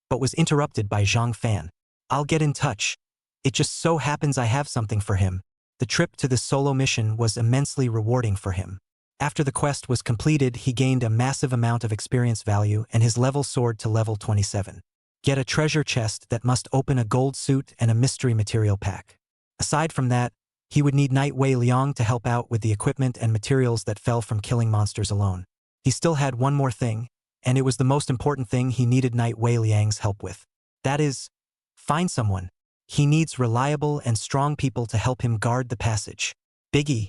but was interrupted by Zhang Fan. I'll get in touch. It just so happens I have something for him. The trip to this solo mission was immensely rewarding for him. After the quest was completed, he gained a massive amount of experience value and his level soared to level 27. Get a treasure chest that must open a gold suit and a mystery material pack. Aside from that, he would need Knight Wei Liang to help out with the equipment and materials that fell from killing monsters alone. He still had one more thing, and it was the most important thing he needed Knight Wei Liang's help with. That is, find someone. He needs reliable and strong people to help him guard the passage. Biggie,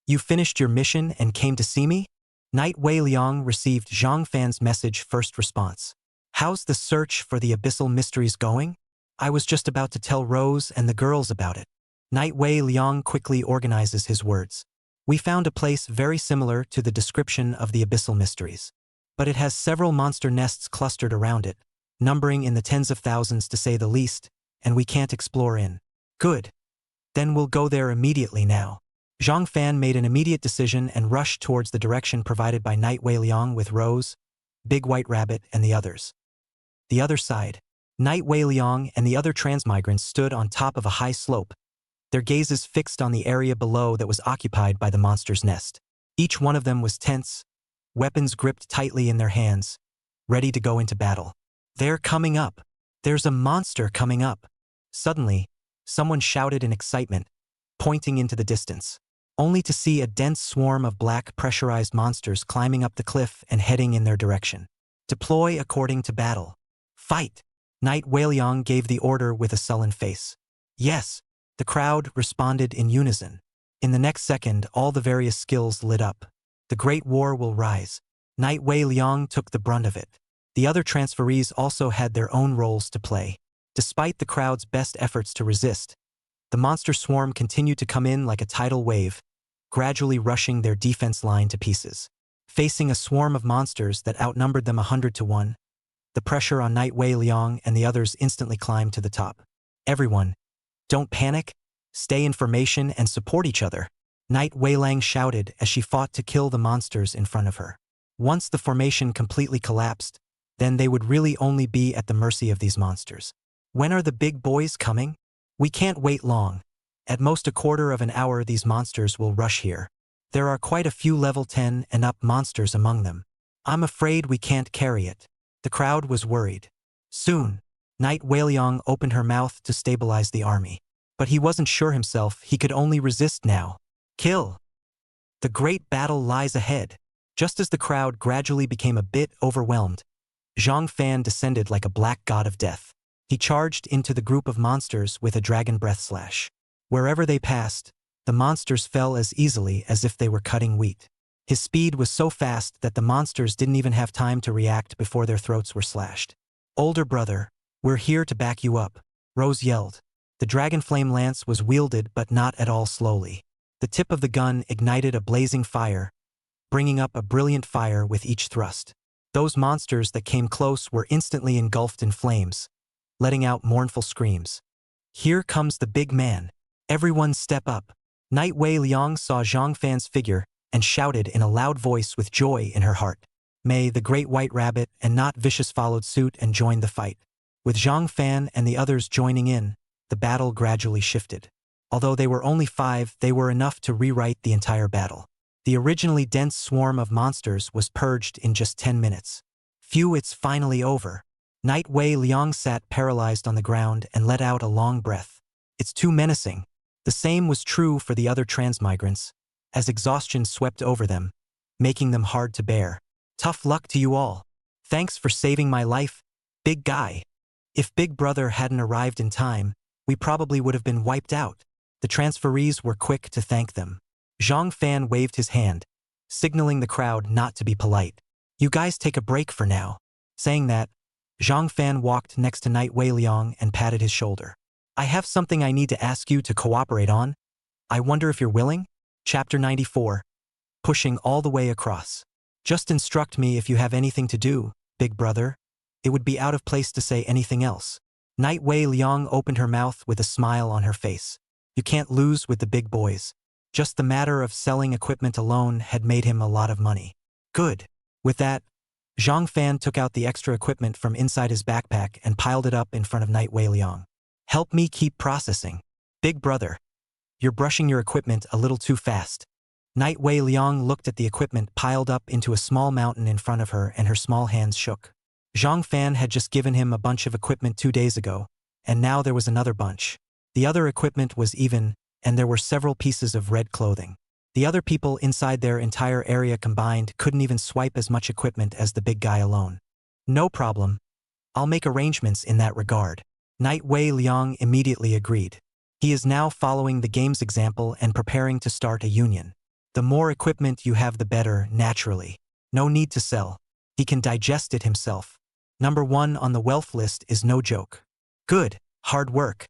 you finished your mission and came to see me? Night Wei Liang received Zhang Fan's message first response. How's the search for the abyssal mysteries going? I was just about to tell Rose and the girls about it. Night Wei Liang quickly organizes his words. We found a place very similar to the description of the abyssal mysteries. But it has several monster nests clustered around it, numbering in the tens of thousands to say the least, and we can't explore in. Good. Then we'll go there immediately now. Zhang Fan made an immediate decision and rushed towards the direction provided by Night Wei Liang with Rose, Big White Rabbit, and the others. The other side. Night Wei Liang and the other transmigrants stood on top of a high slope, their gazes fixed on the area below that was occupied by the monster's nest. Each one of them was tense, weapons gripped tightly in their hands, ready to go into battle. They're coming up. There's a monster coming up. Suddenly, someone shouted in excitement, pointing into the distance, only to see a dense swarm of black pressurized monsters climbing up the cliff and heading in their direction. Deploy according to battle. Fight! Night Wei Liang gave the order with a sullen face. Yes, the crowd responded in unison. In the next second, all the various skills lit up. The Great War will rise. Night Wei Liang took the brunt of it. The other transferees also had their own roles to play. Despite the crowd's best efforts to resist, the monster swarm continued to come in like a tidal wave, gradually rushing their defense line to pieces. Facing a swarm of monsters that outnumbered them 100 to 1, the pressure on Night Wei Liang and the others instantly climbed to the top. Everyone, don't panic, stay in formation and support each other, Night Wei Liang shouted as she fought to kill the monsters in front of her. Once the formation completely collapsed, then they would really only be at the mercy of these monsters. When are the big boys coming? We can't wait long. At most a quarter of an hour these monsters will rush here. There are quite a few level 10 and up monsters among them. I'm afraid we can't carry it. The crowd was worried. Soon, Night Wei Liang opened her mouth to stabilize the army. But he wasn't sure himself, he could only resist now. Kill! The great battle lies ahead. Just as the crowd gradually became a bit overwhelmed, Zhang Fan descended like a black god of death. He charged into the group of monsters with a dragon breath slash. Wherever they passed, the monsters fell as easily as if they were cutting wheat. His speed was so fast that the monsters didn't even have time to react before their throats were slashed. Older brother, we're here to back you up, Rose yelled. The dragon flame lance was wielded but not at all slowly. The tip of the gun ignited a blazing fire, bringing up a brilliant fire with each thrust. Those monsters that came close were instantly engulfed in flames, letting out mournful screams. Here comes the big man. Everyone step up. Night Wei Liang saw Zhang Fan's figure and shouted in a loud voice with joy in her heart. May the Great White Rabbit and Not Vicious followed suit and joined the fight. With Zhang Fan and the others joining in, the battle gradually shifted. Although they were only 5, they were enough to rewrite the entire battle. The originally dense swarm of monsters was purged in just 10 minutes. Phew, it's finally over. Night Wei Liang sat paralyzed on the ground and let out a long breath. It's too menacing. The same was true for the other transmigrants, as exhaustion swept over them, making them hard to bear. Tough luck to you all. Thanks for saving my life, big guy. If Big Brother hadn't arrived in time, we probably would have been wiped out. The transferees were quick to thank them. Zhang Fan waved his hand, signaling the crowd not to be polite. You guys take a break for now. Saying that, Zhang Fan walked next to Night Wei Liang and patted his shoulder. I have something I need to ask you to cooperate on. I wonder if you're willing? Chapter 94. Pushing all the way across. Just instruct me if you have anything to do, Big Brother. It would be out of place to say anything else. Night Wei Liang opened her mouth with a smile on her face. You can't lose with the big boys. Just the matter of selling equipment alone had made him a lot of money. Good. With that, Zhang Fan took out the extra equipment from inside his backpack and piled it up in front of Night Wei Liang. Help me keep processing. Big Brother, you're brushing your equipment a little too fast. Night Wei Liang looked at the equipment piled up into a small mountain in front of her and her small hands shook. Zhang Fan had just given him a bunch of equipment 2 days ago, and now there was another bunch. The other equipment was even, and there were several pieces of red clothing. The other people inside their entire area combined couldn't even swipe as much equipment as the big guy alone. No problem. I'll make arrangements in that regard. Knight Wei Liang immediately agreed. He is now following the game's example and preparing to start a union. The more equipment you have, the better, naturally. No need to sell. He can digest it himself. Number 1 on the wealth list is no joke. Good, hard work.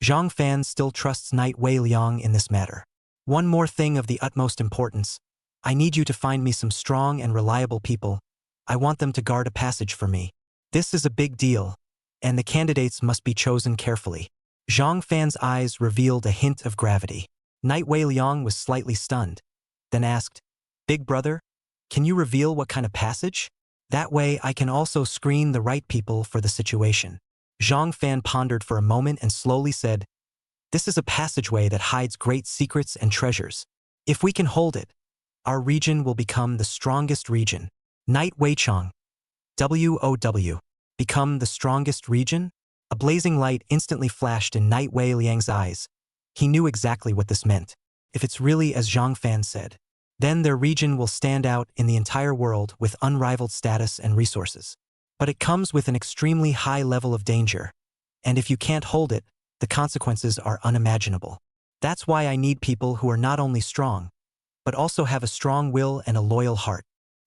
Zhang Fan still trusts Knight Wei Liang in this matter. One more thing of the utmost importance. I need you to find me some strong and reliable people. I want them to guard a passage for me. This is a big deal, and the candidates must be chosen carefully. Zhang Fan's eyes revealed a hint of gravity. Knight Wei Liang was slightly stunned, then asked, "Big brother, can you reveal what kind of passage? That way I can also screen the right people for the situation." Zhang Fan pondered for a moment and slowly said, "This is a passageway that hides great secrets and treasures. If we can hold it, our region will become the strongest region." Knight Weichong. WOW. Become the strongest region? A blazing light instantly flashed in Knight Wei Liang's eyes. He knew exactly what this meant. If it's really as Zhang Fan said, then their region will stand out in the entire world with unrivaled status and resources. But it comes with an extremely high level of danger. And if you can't hold it, the consequences are unimaginable. That's why I need people who are not only strong, but also have a strong will and a loyal heart.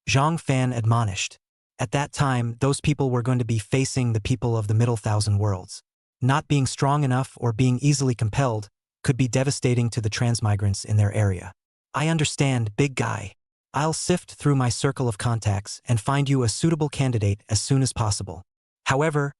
Zhang Fan admonished. At that time, those people were going to be facing the people of the Middle Thousand Worlds. Not being strong enough or being easily compelled could be devastating to the transmigrants in their area. I understand, big guy. I'll sift through my circle of contacts and find you a suitable candidate as soon as possible. However,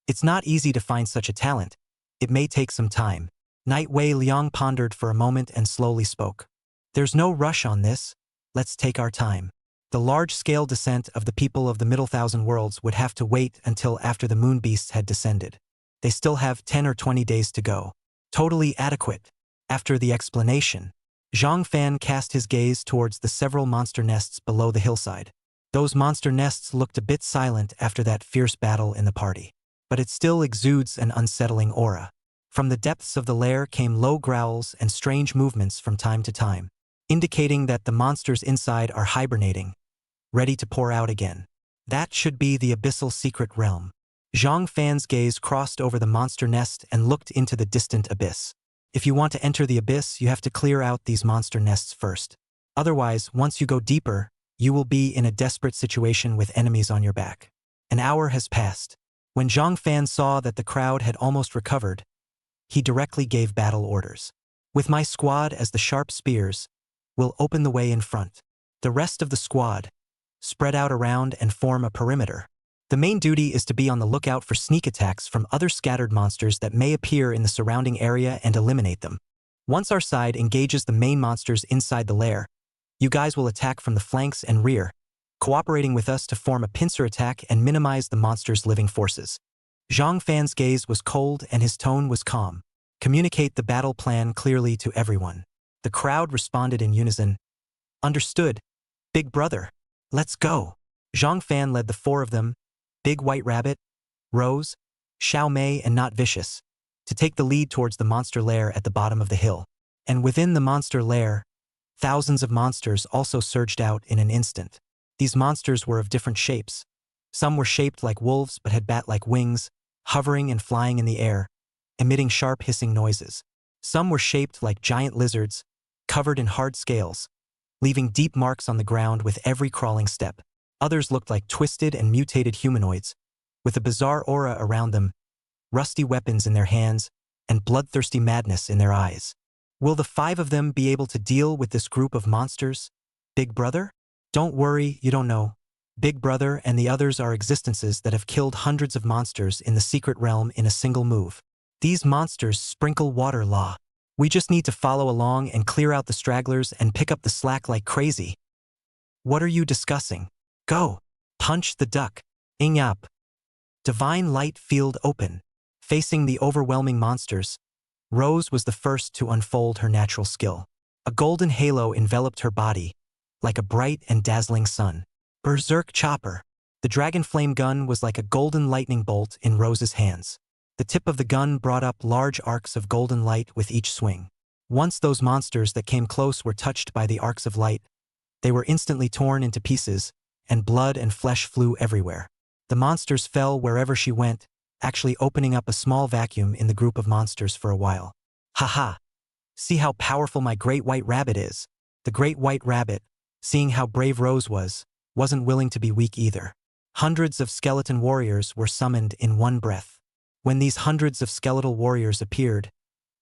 it's not easy to find such a talent. It may take some time. Knight Wei Liang pondered for a moment and slowly spoke. There's no rush on this. Let's take our time. The large-scale descent of the people of the Middle Thousand Worlds would have to wait until after the moon beasts had descended. They still have 10 or 20 days to go. Totally adequate. After the explanation, Zhang Fan cast his gaze towards the several monster nests below the hillside. Those monster nests looked a bit silent after that fierce battle in the party, but it still exudes an unsettling aura. From the depths of the lair came low growls and strange movements from time to time, indicating that the monsters inside are hibernating, ready to pour out again. That should be the abyssal secret realm. Zhang Fan's gaze crossed over the monster nest and looked into the distant abyss. If you want to enter the abyss, you have to clear out these monster nests first. Otherwise, once you go deeper, you will be in a desperate situation with enemies on your back. An hour has passed. When Zhang Fan saw that the crowd had almost recovered, he directly gave battle orders. With my squad as the sharp spears, we'll open the way in front. The rest of the squad, spread out around and form a perimeter. The main duty is to be on the lookout for sneak attacks from other scattered monsters that may appear in the surrounding area and eliminate them. Once our side engages the main monsters inside the lair, you guys will attack from the flanks and rear, cooperating with us to form a pincer attack and minimize the monsters' living forces. Zhang Fan's gaze was cold and his tone was calm. Communicate the battle plan clearly to everyone. The crowd responded in unison. Understood. Big brother. Let's go. Zhang Fan led the 4 of them, Big White Rabbit, Rose, Xiao Mei and Not Vicious, to take the lead towards the monster lair at the bottom of the hill. And within the monster lair, thousands of monsters also surged out in an instant. These monsters were of different shapes. Some were shaped like wolves but had bat-like wings, hovering and flying in the air, emitting sharp hissing noises. Some were shaped like giant lizards, covered in hard scales, leaving deep marks on the ground with every crawling step. Others looked like twisted and mutated humanoids, with a bizarre aura around them, rusty weapons in their hands, and bloodthirsty madness in their eyes. Will the 5 of them be able to deal with this group of monsters? Big brother? Don't worry, you don't know. Big brother and the others are existences that have killed hundreds of monsters in the secret realm in a single move. These monsters sprinkle water law. We just need to follow along and clear out the stragglers and pick up the slack like crazy. What are you discussing? Go. Punch the duck. Inyap. Divine light field open. Facing the overwhelming monsters, Rose was the first to unfold her natural skill. A golden halo enveloped her body, like a bright and dazzling sun. Berserk Chopper. The dragon flame gun was like a golden lightning bolt in Rose's hands. The tip of the gun brought up large arcs of golden light with each swing. Once those monsters that came close were touched by the arcs of light, they were instantly torn into pieces, and blood and flesh flew everywhere. The monsters fell wherever she went, actually opening up a small vacuum in the group of monsters for a while. Haha! See how powerful my great white rabbit is. The great white rabbit, seeing how brave Rose was, wasn't willing to be weak either. Hundreds of skeleton warriors were summoned in one breath. When these hundreds of skeletal warriors appeared,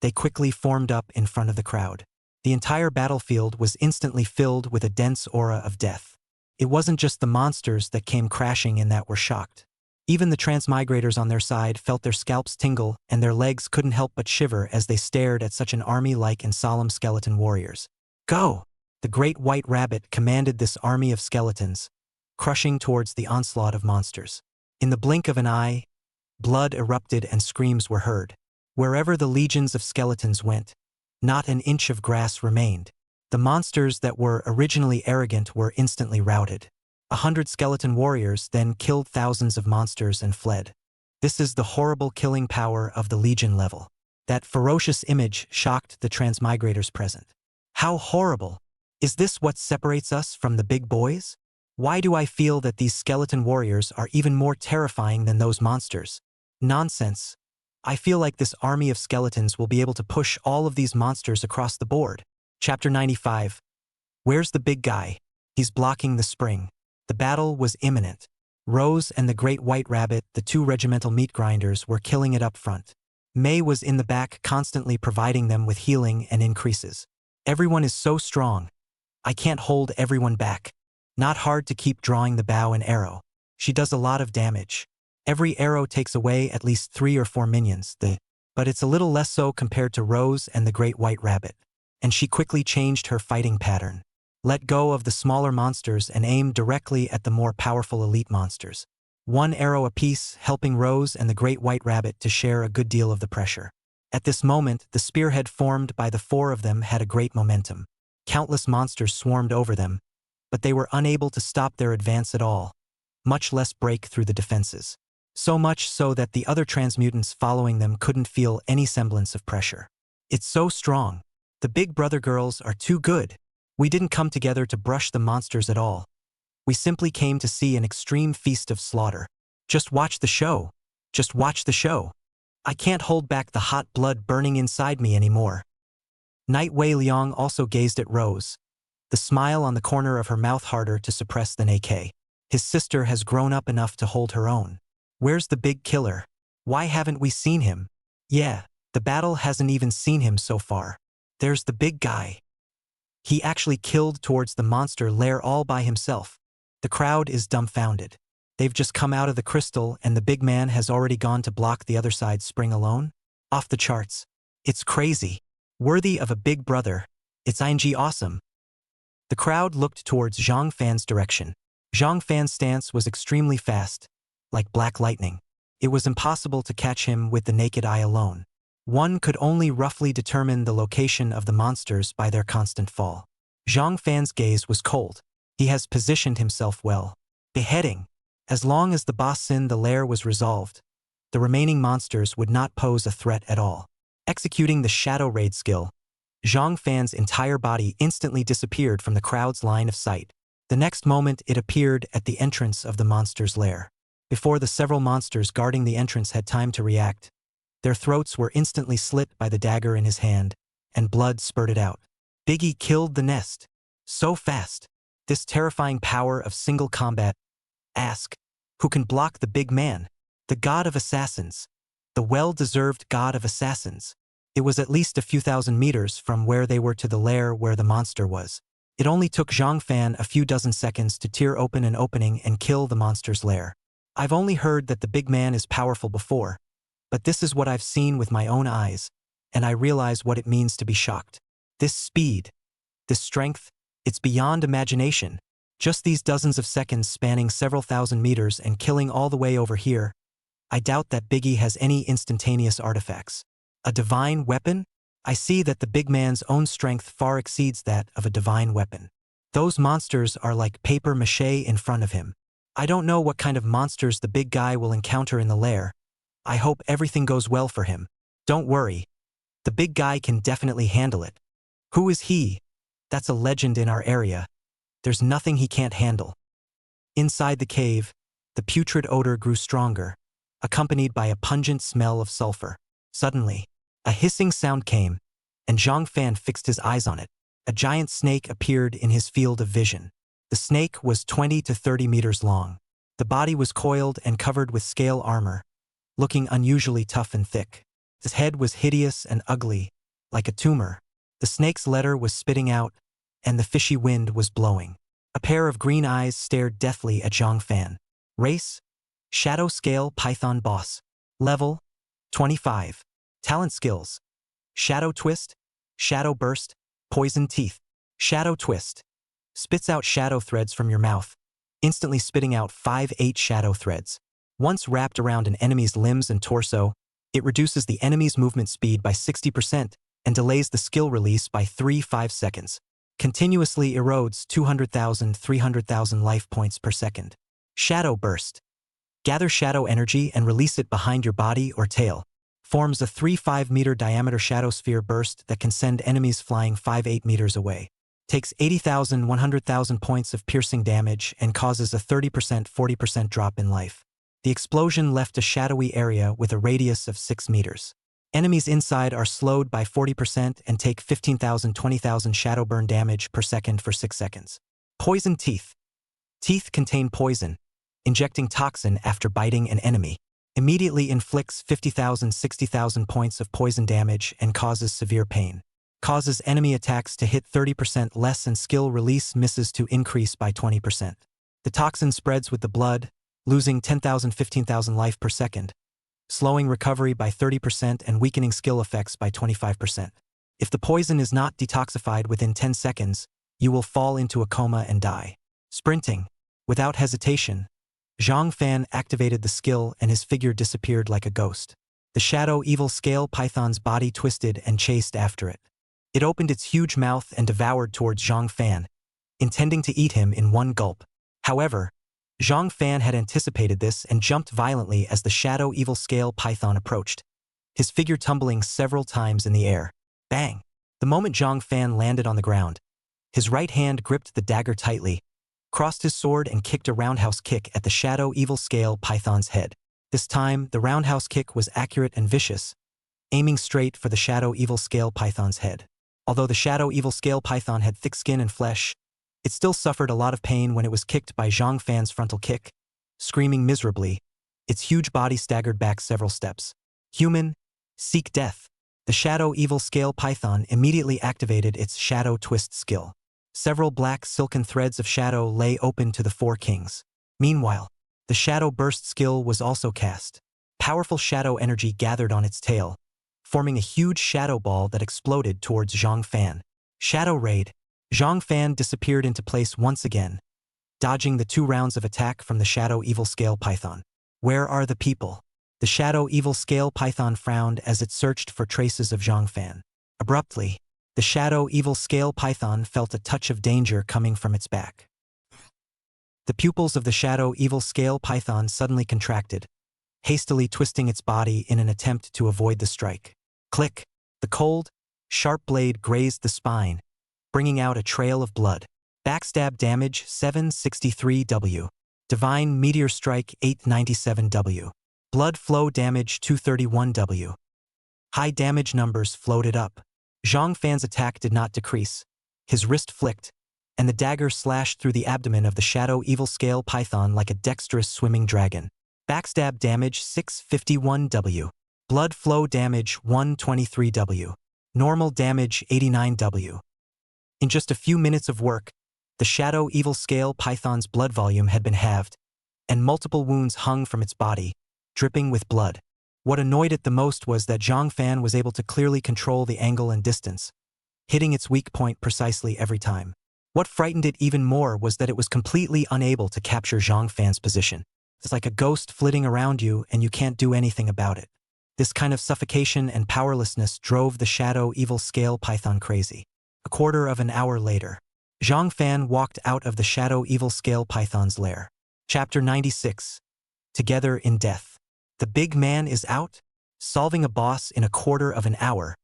they quickly formed up in front of the crowd. The entire battlefield was instantly filled with a dense aura of death. It wasn't just the monsters that came crashing in that were shocked. Even the transmigrators on their side felt their scalps tingle and their legs couldn't help but shiver as they stared at such an army-like and solemn skeleton warriors. Go! The great white rabbit commanded this army of skeletons, crushing towards the onslaught of monsters. In the blink of an eye, blood erupted and screams were heard. Wherever the legions of skeletons went, not an inch of grass remained. The monsters that were originally arrogant were instantly routed. 100 skeleton warriors then killed thousands of monsters and fled. This is the horrible killing power of the legion level. That ferocious image shocked the transmigrators present. How horrible! Is this what separates us from the big boys? Why do I feel that these skeleton warriors are even more terrifying than those monsters? Nonsense. I feel like this army of skeletons will be able to push all of these monsters across the board. Chapter 95. Where's the big guy? He's blocking the spring. The battle was imminent. Rose and the great white rabbit, the two regimental meat grinders, were killing it up front. May was in the back, constantly providing them with healing and increases. Everyone is so strong. I can't hold everyone back. Not hard to keep drawing the bow and arrow. She does a lot of damage. Every arrow takes away at least 3 or 4 minions, but it's a little less so compared to Rose and the great white rabbit. And she quickly changed her fighting pattern. Let go of the smaller monsters and aim directly at the more powerful elite monsters. 1 arrow apiece, helping Rose and the great white rabbit to share a good deal of the pressure. At this moment, the spearhead formed by the 4 of them had a great momentum. Countless monsters swarmed over them, but they were unable to stop their advance at all, much less break through the defenses. So much so that the other transmutants following them couldn't feel any semblance of pressure. It's so strong. The Big Brother girls are too good. We didn't come together to brush the monsters at all. We simply came to see an extreme feast of slaughter. Just watch the show. Just watch the show. I can't hold back the hot blood burning inside me anymore. Night Wei Liang also gazed at Rose, the smile on the corner of her mouth harder to suppress than AK. His sister has grown up enough to hold her own. Where's the big killer? Why haven't we seen him? Yeah, the battle hasn't even seen him so far. There's the big guy. He actually killed towards the monster lair all by himself. The crowd is dumbfounded. They've just come out of the crystal and the big man has already gone to block the other side's spring alone? Off the charts. It's crazy. Worthy of a big brother. It's ing awesome. The crowd looked towards Zhang Fan's direction. Zhang Fan's stance was extremely fast, like black lightning. It was impossible to catch him with the naked eye alone. One could only roughly determine the location of the monsters by their constant fall. Zhang Fan's gaze was cold. He has positioned himself well. Beheading. As long as the boss in the lair was resolved, the remaining monsters would not pose a threat at all. Executing the Shadow Raid skill, Zhang Fan's entire body instantly disappeared from the crowd's line of sight. The next moment it appeared at the entrance of the monster's lair. Before the several monsters guarding the entrance had time to react, their throats were instantly slit by the dagger in his hand, and blood spurted out. Biggie killed the nest. So fast. This terrifying power of single combat. Ask, who can block the big man? The god of assassins. The well-deserved god of assassins. It was at least a few thousand meters from where they were to the lair where the monster was. It only took Zhang Fan a few dozen seconds to tear open an opening and kill the monster's lair. I've only heard that the big man is powerful before, but this is what I've seen with my own eyes, and I realize what it means to be shocked. This speed, this strength, it's beyond imagination. Just these dozens of seconds spanning several thousand meters and killing all the way over here. I doubt that Biggie has any instantaneous artifacts. A divine weapon? I see that the big man's own strength far exceeds that of a divine weapon. Those monsters are like paper mache in front of him. I don't know what kind of monsters the big guy will encounter in the lair. I hope everything goes well for him. Don't worry. The big guy can definitely handle it. Who is he? That's a legend in our area. There's nothing he can't handle. Inside the cave, the putrid odor grew stronger. accompanied by a pungent smell of sulfur. Suddenly, a hissing sound came, and Zhang Fan fixed his eyes on it. A giant snake appeared in his field of vision. The snake was 20 to 30 meters long. The body was coiled and covered with scale armor, looking unusually tough and thick. His head was hideous and ugly, like a tumor. The snake's letter was spitting out, and the fishy wind was blowing. A pair of green eyes stared deathly at Zhang Fan. Race: Shadow Scale Python Boss. Level: 25. Talent skills: Shadow Twist, Shadow Burst, Poison Teeth. Shadow Twist: spits out shadow threads from your mouth, instantly spitting out 5-8 shadow threads. Once wrapped around an enemy's limbs and torso, it reduces the enemy's movement speed by 60% and delays the skill release by 3-5 seconds. Continuously erodes 200,000-300,000 life points per second. Shadow Burst: gather shadow energy and release it behind your body or tail. Forms a 3-5 meter diameter shadow sphere burst that can send enemies flying 5-8 meters away. Takes 80,000-100,000 points of piercing damage and causes a 30%-40% drop in life. The explosion left a shadowy area with a radius of 6 meters. Enemies inside are slowed by 40% and take 15,000-20,000 shadow burn damage per second for 6 seconds. Poison Teeth: teeth contain poison. Injecting toxin after biting an enemy immediately inflicts 50,000-60,000 points of poison damage and causes severe pain. Causes enemy attacks to hit 30% less and skill release misses to increase by 20%. The toxin spreads with the blood, losing 10,000-15,000 life per second, slowing recovery by 30% and weakening skill effects by 25%. If the poison is not detoxified within 10 seconds, you will fall into a coma and die. Sprinting: without hesitation, Zhang Fan activated the skill and his figure disappeared like a ghost. The shadow evil scale python's body twisted and chased after it. It opened its huge mouth and devoured towards Zhang Fan, intending to eat him in one gulp. However, Zhang Fan had anticipated this and jumped violently as the shadow evil scale python approached, his figure tumbling several times in the air. Bang! The moment Zhang Fan landed on the ground, his right hand gripped the dagger tightly, crossed his sword and kicked a roundhouse kick at the shadow evil scale python's head. This time, the roundhouse kick was accurate and vicious, aiming straight for the shadow evil scale python's head. Although the shadow evil scale python had thick skin and flesh, it still suffered a lot of pain when it was kicked by Zhang Fan's frontal kick. Screaming miserably, its huge body staggered back several steps. Human: seek death. The shadow evil scale python immediately activated its shadow twist skill. Several black silken threads of shadow lay open to the four kings. Meanwhile, the shadow burst skill was also cast. Powerful shadow energy gathered on its tail, forming a huge shadow ball that exploded towards Zhang Fan. Shadow Raid: Zhang Fan disappeared into place once again, dodging the 2 rounds of attack from the shadow evil scale python. Where are the people? The shadow evil scale python frowned as it searched for traces of Zhang Fan. Abruptly, the shadow evil scale python felt a touch of danger coming from its back. The pupils of the shadow evil scale python suddenly contracted, hastily twisting its body in an attempt to avoid the strike. Click! The cold, sharp blade grazed the spine, bringing out a trail of blood. Backstab damage 763W. Divine Meteor Strike 897W. Blood flow damage 231W. High damage numbers floated up. Zhang Fan's attack did not decrease. His wrist flicked, and the dagger slashed through the abdomen of the shadow evil scale python like a dexterous swimming dragon. Backstab damage 651W. Blood flow damage 123W. Normal damage 89W. In just a few minutes of work, the shadow evil scale python's blood volume had been halved, and multiple wounds hung from its body, dripping with blood. What annoyed it the most was that Zhang Fan was able to clearly control the angle and distance, hitting its weak point precisely every time. What frightened it even more was that it was completely unable to capture Zhang Fan's position. It's like a ghost flitting around you and you can't do anything about it. This kind of suffocation and powerlessness drove the shadow evil scale python crazy. A quarter of an hour later, Zhang Fan walked out of the shadow evil scale python's lair. Chapter 96. Together in Death. The big man is out? Solving a boss in a quarter of an hour.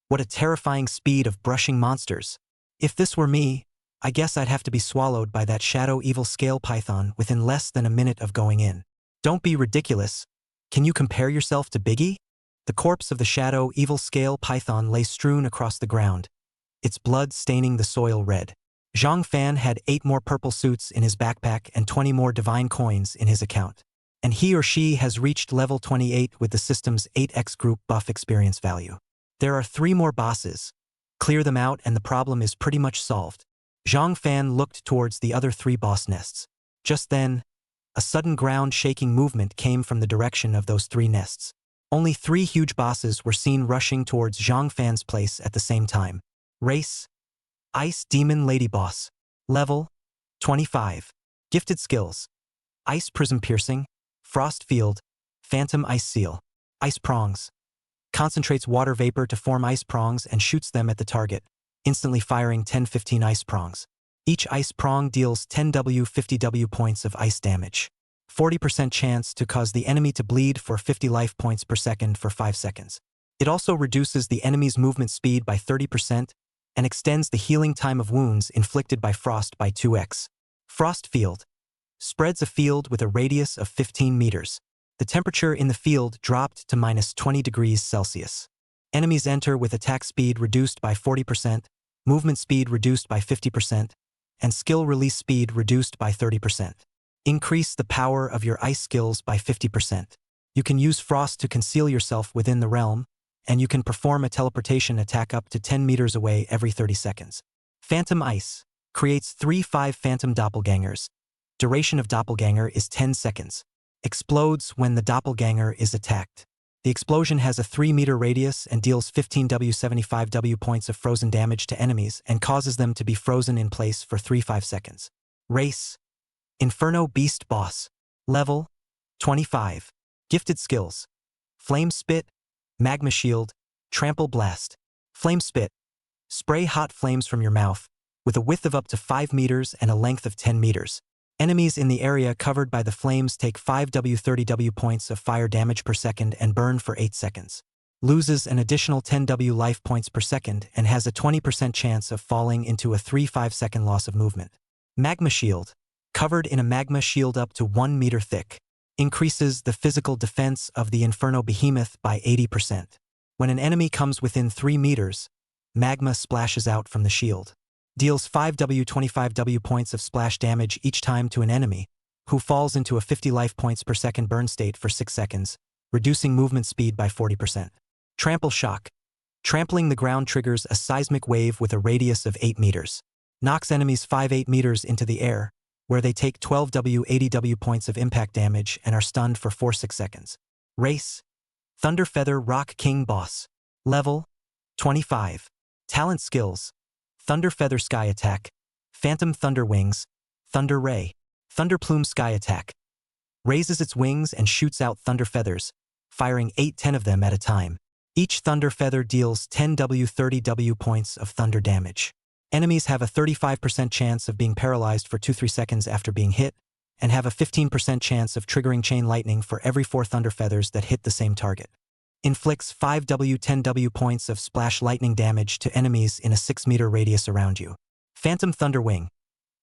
What a terrifying speed of brushing monsters. If this were me, I guess I'd have to be swallowed by that shadow evil scale python within less than a minute of going in. Don't be ridiculous. Can you compare yourself to Biggie? The corpse of the shadow evil scale python lay strewn across the ground, its blood staining the soil red. Zhang Fan had 8 more purple suits in his backpack and 20 more divine coins in his account. And he or she has reached level 28 with the system's 8x group buff experience value. There are 3 more bosses. Clear them out and the problem is pretty much solved. Zhang Fan looked towards the other 3 boss nests. Just then, a sudden ground-shaking movement came from the direction of those 3 nests. Only 3 huge bosses were seen rushing towards Zhang Fan's place at the same time. Race: Ice Demon Lady Boss. Level: 25. Gifted skills: Ice Prism Piercing, Frost Field, Phantom Ice Seal. Ice Prongs. Concentrates water vapor to form ice prongs and shoots them at the target, instantly firing 10-15 ice prongs. Each ice prong deals 10W 50W points of ice damage. 40% chance to cause the enemy to bleed for 50 life points per second for 5 seconds. It also reduces the enemy's movement speed by 30% and extends the healing time of wounds inflicted by frost by 2x. Frost Field. Spreads a field with a radius of 15 meters. The temperature in the field dropped to -20 degrees Celsius. Enemies enter with attack speed reduced by 40%, movement speed reduced by 50%, and skill release speed reduced by 30%. Increase the power of your ice skills by 50%. You can use frost to conceal yourself within the realm, and you can perform a teleportation attack up to 10 meters away every 30 seconds. Phantom Ice. Creates 3-5 phantom doppelgangers. Duration of doppelganger is 10 seconds. Explodes when the doppelganger is attacked. The explosion has a 3-meter radius and deals 15W 75W points of frozen damage to enemies and causes them to be frozen in place for 3-5 seconds. Race: Inferno Beast Boss. Level: 25. Gifted skills: Flame Spit, Magma Shield, Trample Blast. Flame Spit. Spray hot flames from your mouth, with a width of up to 5 meters and a length of 10 meters. Enemies in the area covered by the flames take 5W 30W points of fire damage per second and burn for 8 seconds. Loses an additional 10W life points per second and has a 20% chance of falling into a 3-5 second loss of movement. Magma Shield. Covered in a magma shield up to 1 meter thick. Increases the physical defense of the Inferno Behemoth by 80%. When an enemy comes within 3 meters, magma splashes out from the shield. Deals 5W 25W points of splash damage each time to an enemy, who falls into a 50 life points per second burn state for 6 seconds, reducing movement speed by 40%. Trample Shock. Trampling the ground triggers a seismic wave with a radius of 8 meters. Knocks enemies 5-8 meters into the air, where they take 12W 80W points of impact damage and are stunned for 4-6 seconds. Race: Thunder Feather Rock King Boss. Level: 25. Talent skills: Thunder Feather Sky Attack, Phantom Thunder Wings, Thunder Ray. Thunder Plume Sky Attack. Raises its wings and shoots out thunder feathers, firing 8-10 of them at a time. Each thunder feather deals 10W 30W points of thunder damage. Enemies have a 35% chance of being paralyzed for 2-3 seconds after being hit, and have a 15% chance of triggering chain lightning for every 4 thunder feathers that hit the same target. Inflicts 5W 10W points of splash lightning damage to enemies in a 6-meter radius around you. Phantom Thunder Wing.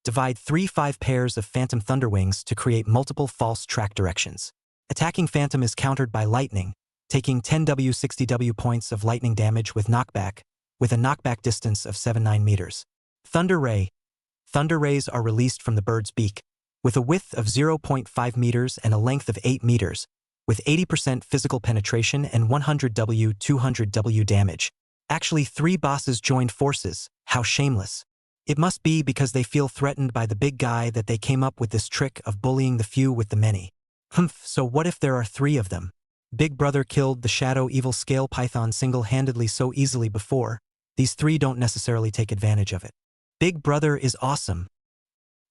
Divide 3-5 pairs of Phantom Thunder Wings to create multiple false track directions. Attacking Phantom is countered by lightning, taking 10W 60W points of lightning damage with knockback, with a knockback distance of 7-9 meters. Thunder Ray. Thunder rays are released from the bird's beak, with a width of 0.5 meters and a length of 8 meters, with 80% physical penetration and 100W 200W damage. Actually 3 bosses joined forces. How shameless. It must be because they feel threatened by the big guy that they came up with this trick of bullying the few with the many. So what if there are 3 of them? Big Brother killed the Shadow Evil Scale Python single-handedly so easily before. These 3 don't necessarily take advantage of it. Big Brother is awesome.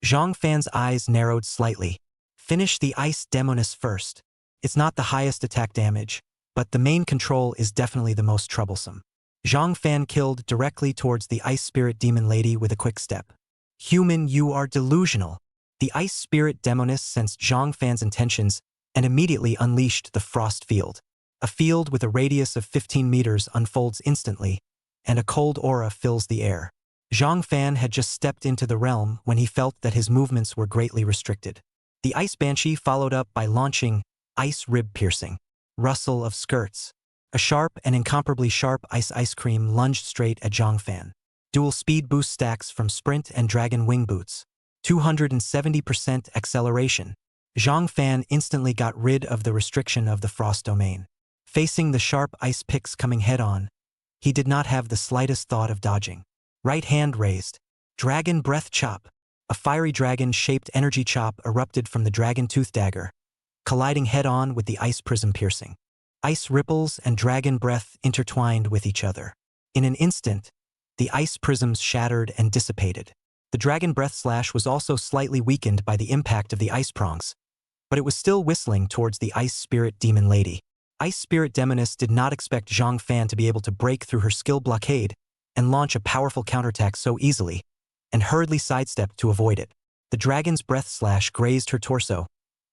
Zhang Fan's eyes narrowed slightly. Finish the Ice Demoness first. It's not the highest attack damage, but the main control is definitely the most troublesome. Zhang Fan killed directly towards the Ice Spirit Demon Lady with a quick step. Human, you are delusional. The Ice Spirit Demoness sensed Zhang Fan's intentions and immediately unleashed the Frost Field. A field with a radius of 15 meters unfolds instantly, and a cold aura fills the air. Zhang Fan had just stepped into the realm when he felt that his movements were greatly restricted. The Ice Banshee followed up by launching ice rib piercing, rustle of skirts. A sharp and incomparably sharp ice cream lunged straight at Zhang Fan. Dual speed boost stacks from sprint and dragon wing boots. 270% acceleration. Zhang Fan instantly got rid of the restriction of the frost domain. Facing the sharp ice picks coming head-on, he did not have the slightest thought of dodging. Right hand raised. Dragon breath chop. A fiery dragon-shaped energy chop erupted from the dragon tooth dagger, colliding head-on with the ice prism piercing. Ice ripples and dragon breath intertwined with each other. In an instant, the ice prisms shattered and dissipated. The dragon breath slash was also slightly weakened by the impact of the ice prongs, but it was still whistling towards the ice spirit demon lady. Ice spirit demoness did not expect Zhang Fan to be able to break through her skill blockade and launch a powerful counterattack so easily, and hurriedly sidestepped to avoid it. The dragon's breath slash grazed her torso,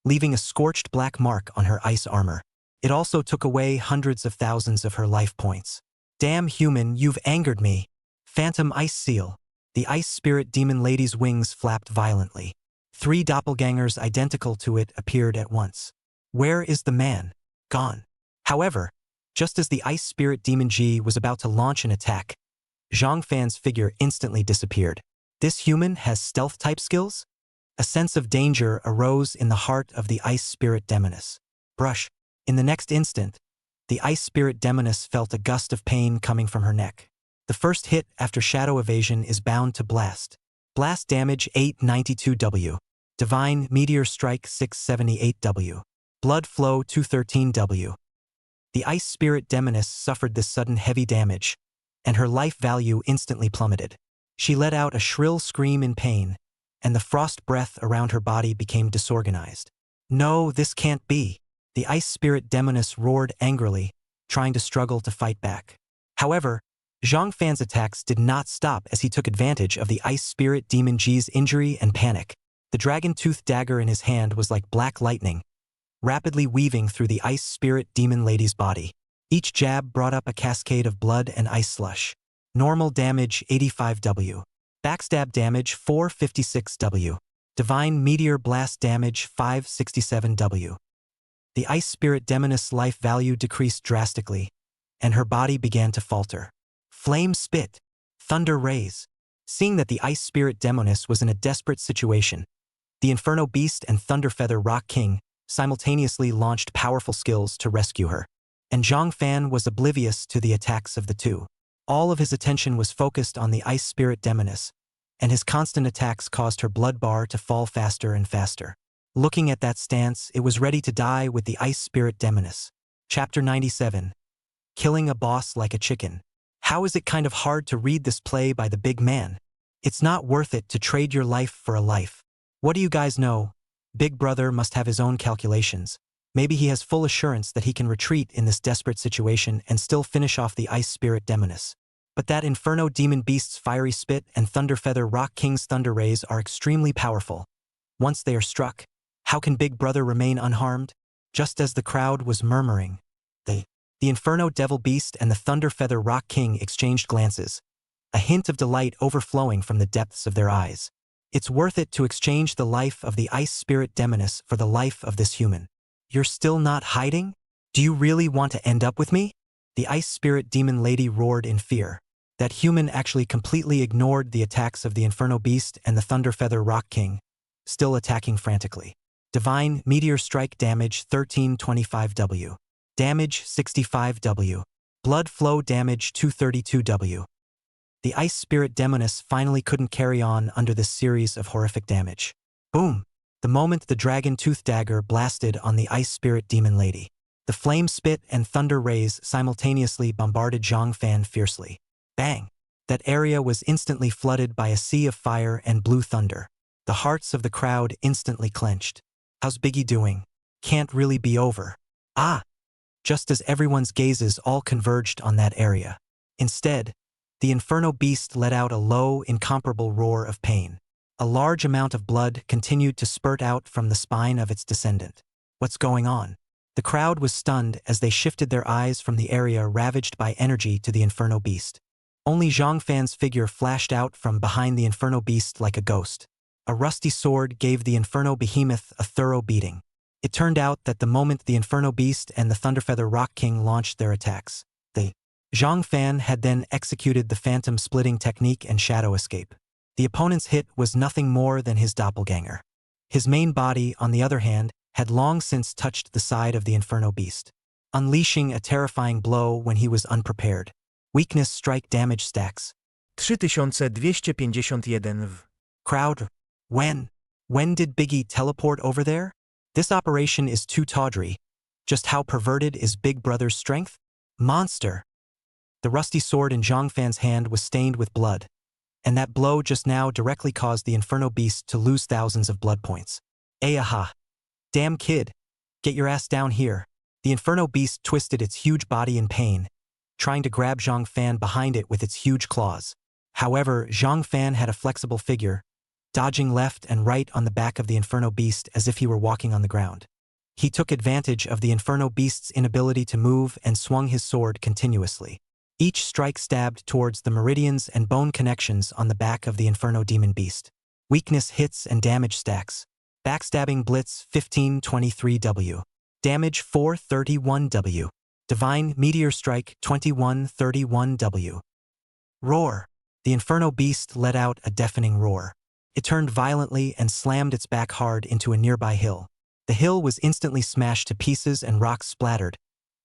leaving a scorched black mark on her ice armor. It also took away hundreds of thousands of her life points. Damn human, you've angered me. Phantom ice seal. The ice spirit demon lady's wings flapped violently. 3 doppelgangers identical to it appeared at once. Where is the man? Gone. However, just as the ice spirit demon G was about to launch an attack, Zhang Fan's figure instantly disappeared. This human has stealth-type skills? A sense of danger arose in the heart of the ice spirit demoness. Brush. In the next instant, the ice spirit demoness felt a gust of pain coming from her neck. The first hit after shadow evasion is bound to blast. Blast damage 892W. Divine meteor strike 678W. Blood flow 213W. The ice spirit demoness suffered this sudden heavy damage, and her life value instantly plummeted. She let out a shrill scream in pain, and the frost breath around her body became disorganized. No, this can't be. The ice spirit demoness roared angrily, trying to struggle to fight back. However, Zhang Fan's attacks did not stop as he took advantage of the ice spirit demon G's injury and panic. The dragon tooth dagger in his hand was like black lightning, rapidly weaving through the ice spirit demon lady's body. Each jab brought up a cascade of blood and ice slush. Normal damage 85W. Backstab damage 456W. Divine meteor blast damage 567W. The ice spirit demoness' life value decreased drastically, and her body began to falter. Flame spit. Thunder rays. Seeing that the ice spirit demoness was in a desperate situation, the Inferno Beast and Thunderfeather Rock King simultaneously launched powerful skills to rescue her, and Zhang Fan was oblivious to the attacks of the two. All of his attention was focused on the ice spirit demoness, and his constant attacks caused her blood bar to fall faster and faster. Looking at that stance, it was ready to die with the ice spirit demoness. Chapter 97. Killing a boss like a chicken. How is it kind of hard to read this play by the big man? It's not worth it to trade your life for a life. What do you guys know? Big Brother must have his own calculations. Maybe he has full assurance that he can retreat in this desperate situation and still finish off the ice spirit demoness. But that Inferno Demon Beast's fiery spit and Thunderfeather Rock King's thunder rays are extremely powerful. Once they are struck, how can Big Brother remain unharmed? Just as the crowd was murmuring, the Inferno Devil Beast and the Thunderfeather Rock King exchanged glances, a hint of delight overflowing from the depths of their eyes. It's worth it to exchange the life of the ice spirit demoness for the life of this human. You're still not hiding? Do you really want to end up with me? The ice spirit demon lady roared in fear. That human actually completely ignored the attacks of the Inferno Beast and the Thunderfeather Rock King, still attacking frantically. Divine meteor strike damage 1325W. Damage 65W. Blood flow damage 232W. The ice spirit demoness finally couldn't carry on under this series of horrific damage. Boom! The moment the dragon tooth dagger blasted on the ice spirit demon lady, the flame spit and thunder rays simultaneously bombarded Zhang Fan fiercely. Bang! That area was instantly flooded by a sea of fire and blue thunder. The hearts of the crowd instantly clenched. How's Biggie doing? Can't really be over. Ah! Just as everyone's gazes all converged on that area. Instead, the Inferno Beast let out a low, incomparable roar of pain. A large amount of blood continued to spurt out from the spine of its descendant. What's going on? The crowd was stunned as they shifted their eyes from the area ravaged by energy to the Inferno Beast. Only Zhang Fan's figure flashed out from behind the Inferno Beast like a ghost. A rusty sword gave the Inferno Behemoth a thorough beating. It turned out that the moment the Inferno Beast and the Thunderfeather Rock King launched their attacks, the Zhang Fan had then executed the phantom splitting technique and shadow escape. The opponent's hit was nothing more than his doppelganger. His main body, on the other hand, had long since touched the side of the Inferno Beast, unleashing a terrifying blow when he was unprepared. Weakness strike damage stacks. 3251 w. Crowd, when did Biggie teleport over there? This operation is too tawdry. Just how perverted is Big Brother's strength? Monster! The rusty sword in Zhang Fan's hand was stained with blood, and that blow just now directly caused the Inferno Beast to lose thousands of blood points. Aha! Damn kid! Get your ass down here. The Inferno Beast twisted its huge body in pain, trying to grab Zhang Fan behind it with its huge claws. However, Zhang Fan had a flexible figure, dodging left and right on the back of the Inferno Beast as if he were walking on the ground. He took advantage of the Inferno Beast's inability to move and swung his sword continuously. Each strike stabbed towards the meridians and bone connections on the back of the Inferno Demon Beast. Weakness hits and damage stacks. Backstabbing Blitz 1523W. Damage 431W. Divine Meteor Strike 2131W. Roar. The Inferno Beast let out a deafening roar. It turned violently and slammed its back hard into a nearby hill. The hill was instantly smashed to pieces and rocks splattered,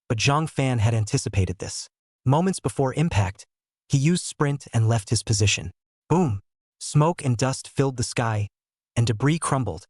but Zhang Fan had anticipated this. Moments before impact, he used sprint and left his position. Boom! Smoke and dust filled the sky, and debris crumbled,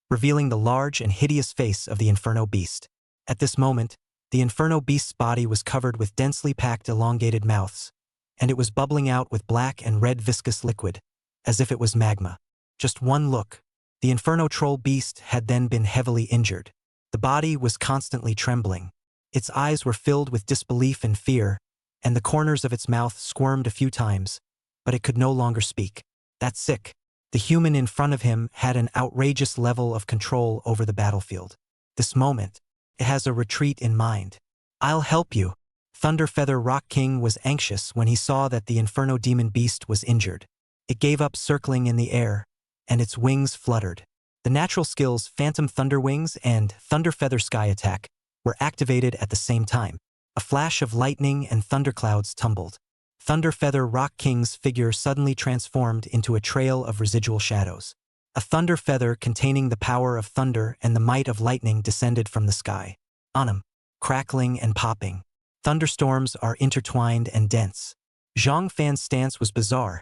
revealing the large and hideous face of the Inferno Beast. At this moment, the Inferno Beast's body was covered with densely packed elongated mouths, and it was bubbling out with black and red viscous liquid, as if it was magma. Just one look. The Inferno Troll Beast had then been heavily injured. The body was constantly trembling. Its eyes were filled with disbelief and fear, and the corners of its mouth squirmed a few times, but it could no longer speak. That's sick. The human in front of him had an outrageous level of control over the battlefield. This moment, it has a retreat in mind. I'll help you. Thunderfeather Rock King was anxious when he saw that the Inferno Demon Beast was injured. It gave up circling in the air, and its wings fluttered. The natural skills Phantom Thunder Wings and Thunderfeather Sky Attack were activated at the same time. A flash of lightning and thunderclouds tumbled. Thunderfeather Rock King's figure suddenly transformed into a trail of residual shadows. A thunder feather containing the power of thunder and the might of lightning descended from the sky. On him, crackling and popping. Thunderstorms are intertwined and dense. Zhang Fan's stance was bizarre,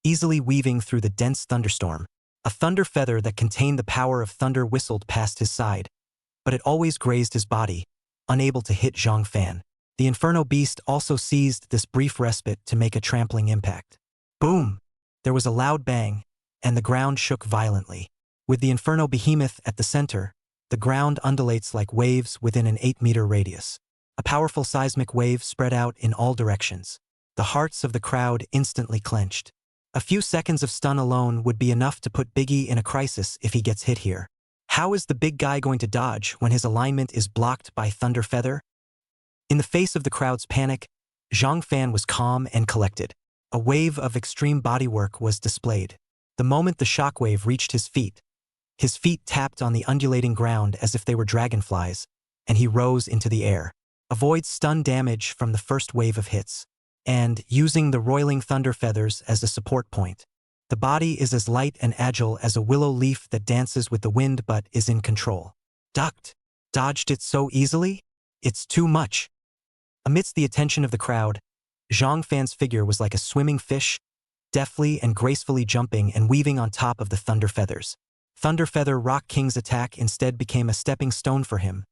easily weaving through the dense thunderstorm. A thunder feather that contained the power of thunder whistled past his side, but it always grazed his body, unable to hit Zhang Fan. The Inferno Beast also seized this brief respite to make a trampling impact. Boom! There was a loud bang, and the ground shook violently. With the Inferno Behemoth at the center, the ground undulates like waves within an 8-meter radius. A powerful seismic wave spread out in all directions. The hearts of the crowd instantly clenched. A few seconds of stun alone would be enough to put Biggie in a crisis if he gets hit here. How is the big guy going to dodge when his alignment is blocked by Thunder Feather? In the face of the crowd's panic, Zhang Fan was calm and collected. A wave of extreme bodywork was displayed. The moment the shockwave reached his feet tapped on the undulating ground as if they were dragonflies, and he rose into the air. Avoids stun damage from the first wave of hits, and using the roiling thunder feathers as a support point. The body is as light and agile as a willow leaf that dances with the wind but is in control. Ducked. Dodged it so easily? It's too much. Amidst the attention of the crowd, Zhang Fan's figure was like a swimming fish, deftly and gracefully jumping and weaving on top of the thunder feathers. Thunderfeather Rock King's attack instead became a stepping stone for him,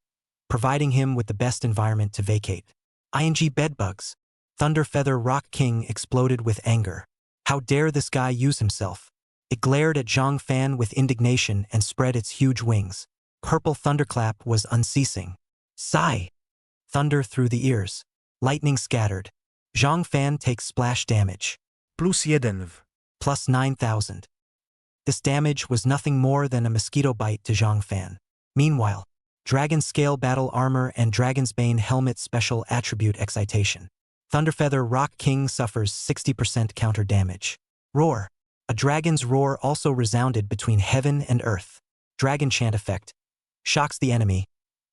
providing him with the best environment to vacate. Bedbugs. Thunderfeather Rock King exploded with anger. How dare this guy use himself? It glared at Zhang Fan with indignation and spread its huge wings. Purple thunderclap was unceasing. Sigh! Thunder through the ears. Lightning scattered. Zhang Fan takes splash damage. +1 w. Plus 9,000. This damage was nothing more than a mosquito bite to Zhang Fan. Meanwhile, Dragon Scale Battle Armor and Dragon's Bane Helmet Special Attribute Excitation. Thunderfeather Rock King suffers 60% counter damage. Roar. A dragon's roar also resounded between heaven and earth. Dragon Chant Effect. shocks the enemy,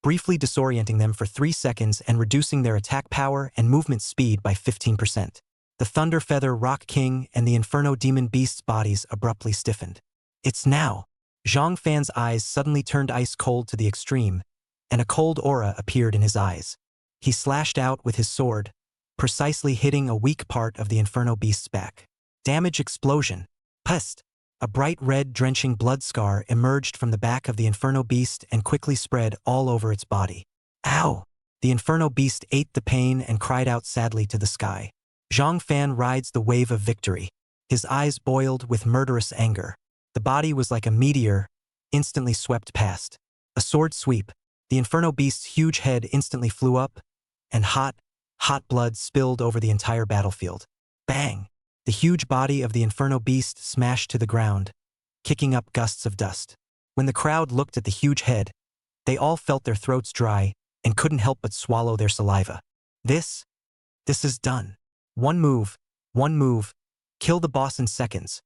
briefly disorienting them for 3 seconds and reducing their attack power and movement speed by 15%. The Thunder Feather Rock King and the Inferno Demon Beast's bodies abruptly stiffened. It's now. Zhang Fan's eyes suddenly turned ice cold to the extreme, and a cold aura appeared in his eyes. He slashed out with his sword, precisely hitting a weak part of the Inferno Beast's back. Damage explosion. Pest! A bright red drenching blood scar emerged from the back of the Inferno Beast and quickly spread all over its body. Ow! The Inferno Beast ate the pain and cried out sadly to the sky. Zhang Fan rides the wave of victory. His eyes boiled with murderous anger. The body was like a meteor, instantly swept past. A sword sweep. The Inferno Beast's huge head instantly flew up, and hot blood spilled over the entire battlefield. Bang! The huge body of the Inferno Beast smashed to the ground, kicking up gusts of dust. When the crowd looked at the huge head, they all felt their throats dry and couldn't help but swallow their saliva. This is done. One move, kill the boss in seconds.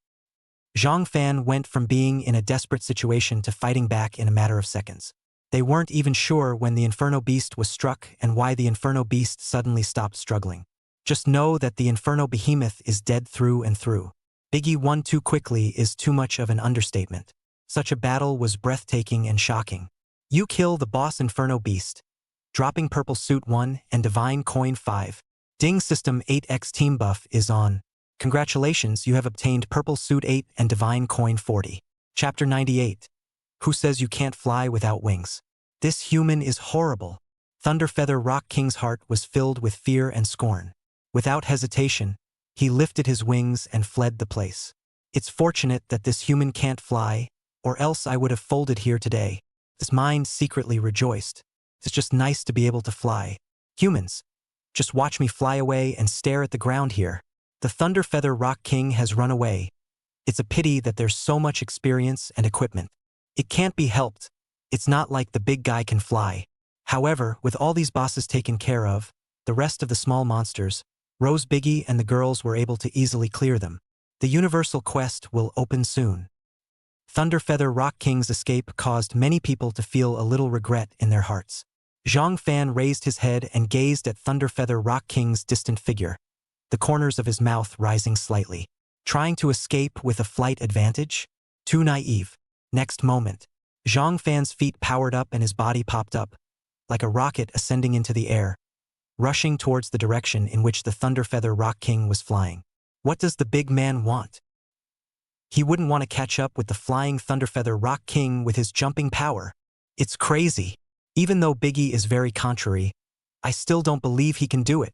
Zhang Fan went from being in a desperate situation to fighting back in a matter of seconds. They weren't even sure when the Inferno Beast was struck and why the Inferno Beast suddenly stopped struggling. Just know that the Inferno Behemoth is dead through and through. Biggie won too quickly is too much of an understatement. Such a battle was breathtaking and shocking. You kill the boss Inferno Beast, dropping Purple Suit 1 and Divine Coin 5. Ding System 8X Team Buff is on. Congratulations, you have obtained Purple Suit 8 and Divine Coin 40. Chapter 98. Who says you can't fly without wings? This human is horrible. Thunder Feather Rock King's heart was filled with fear and scorn. Without hesitation, he lifted his wings and fled the place. It's fortunate that this human can't fly, or else I would have folded here today. His mind secretly rejoiced. It's just nice to be able to fly. Humans, just watch me fly away and stare at the ground here. The Thunder Feather Rock King has run away. It's a pity that there's so much experience and equipment. It can't be helped. It's not like the big guy can fly. However, with all these bosses taken care of, the rest of the small monsters, Rose Biggie and the girls were able to easily clear them. The Universal Quest will open soon. Thunder Feather Rock King's escape caused many people to feel a little regret in their hearts. Zhang Fan raised his head and gazed at Thunder Feather Rock King's distant figure, the corners of his mouth rising slightly. Trying to escape with a flight advantage? Too naive. Next moment, Zhang Fan's feet powered up and his body popped up, like a rocket ascending into the air, rushing towards the direction in which the Thunder Feather Rock King was flying. What does the big man want? He wouldn't want to catch up with the flying Thunder Feather Rock King with his jumping power. It's crazy. Even though Biggie is very contrary, I still don't believe he can do it.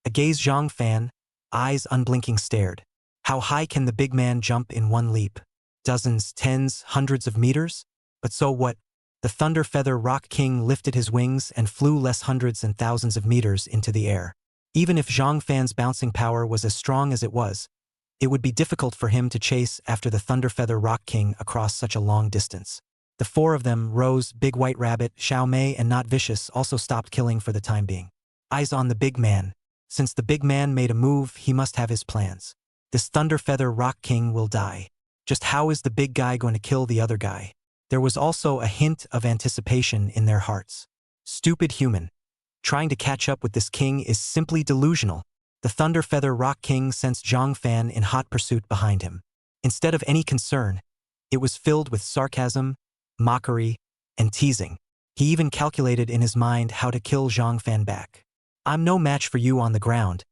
Agaze Zhang Fan, eyes unblinking stared. How high can the big man jump in one leap? Dozens, tens, hundreds of meters? But so what? The Thunder Feather Rock King lifted his wings and flew less hundreds and thousands of meters into the air. Even if Zhang Fan's bouncing power was as strong as it would be difficult for him to chase after the Thunder Feather Rock King across such a long distance. The four of them, Rose, Big White Rabbit, Xiao Mei, and Not Vicious, also stopped killing for the time being. Eyes on the big man. Since the big man made a move, he must have his plans. This Thunder Feather Rock King will die. Just how is the big guy going to kill the other guy? There was also a hint of anticipation in their hearts. Stupid human. Trying to catch up with this king is simply delusional. The Thunder Feather Rock King sensed Zhang Fan in hot pursuit behind him. Instead of any concern, it was filled with sarcasm, mockery, and teasing. He even calculated in his mind how to kill Zhang Fan back. I'm no match for you on the ground,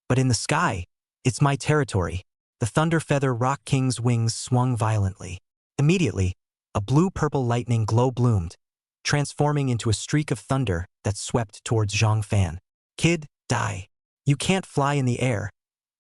but in the sky, it's my territory. The Thunder Feather Rock King's wings swung violently. Immediately, a blue-purple lightning glow bloomed, transforming into a streak of thunder that swept towards Zhang Fan. Kid, die. You can't fly in the air.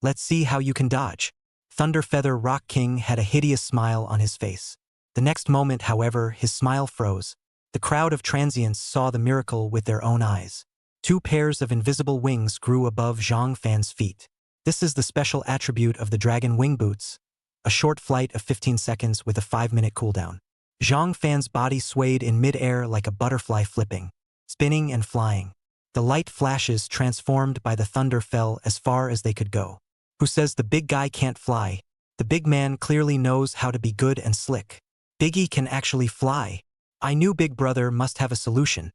Let's see how you can dodge. Thunder Feather Rock King had a hideous smile on his face. The next moment, however, his smile froze. The crowd of transients saw the miracle with their own eyes. Two pairs of invisible wings grew above Zhang Fan's feet. This is the special attribute of the Dragon Wing Boots, a short flight of 15 seconds with a 5-minute cooldown. Zhang Fan's body swayed in mid-air like a butterfly flipping, spinning and flying. The light flashes transformed by the thunder fell as far as they could go. Who says the big guy can't fly? The big man clearly knows how to be good and slick. Biggie can actually fly. I knew Big Brother must have a solution.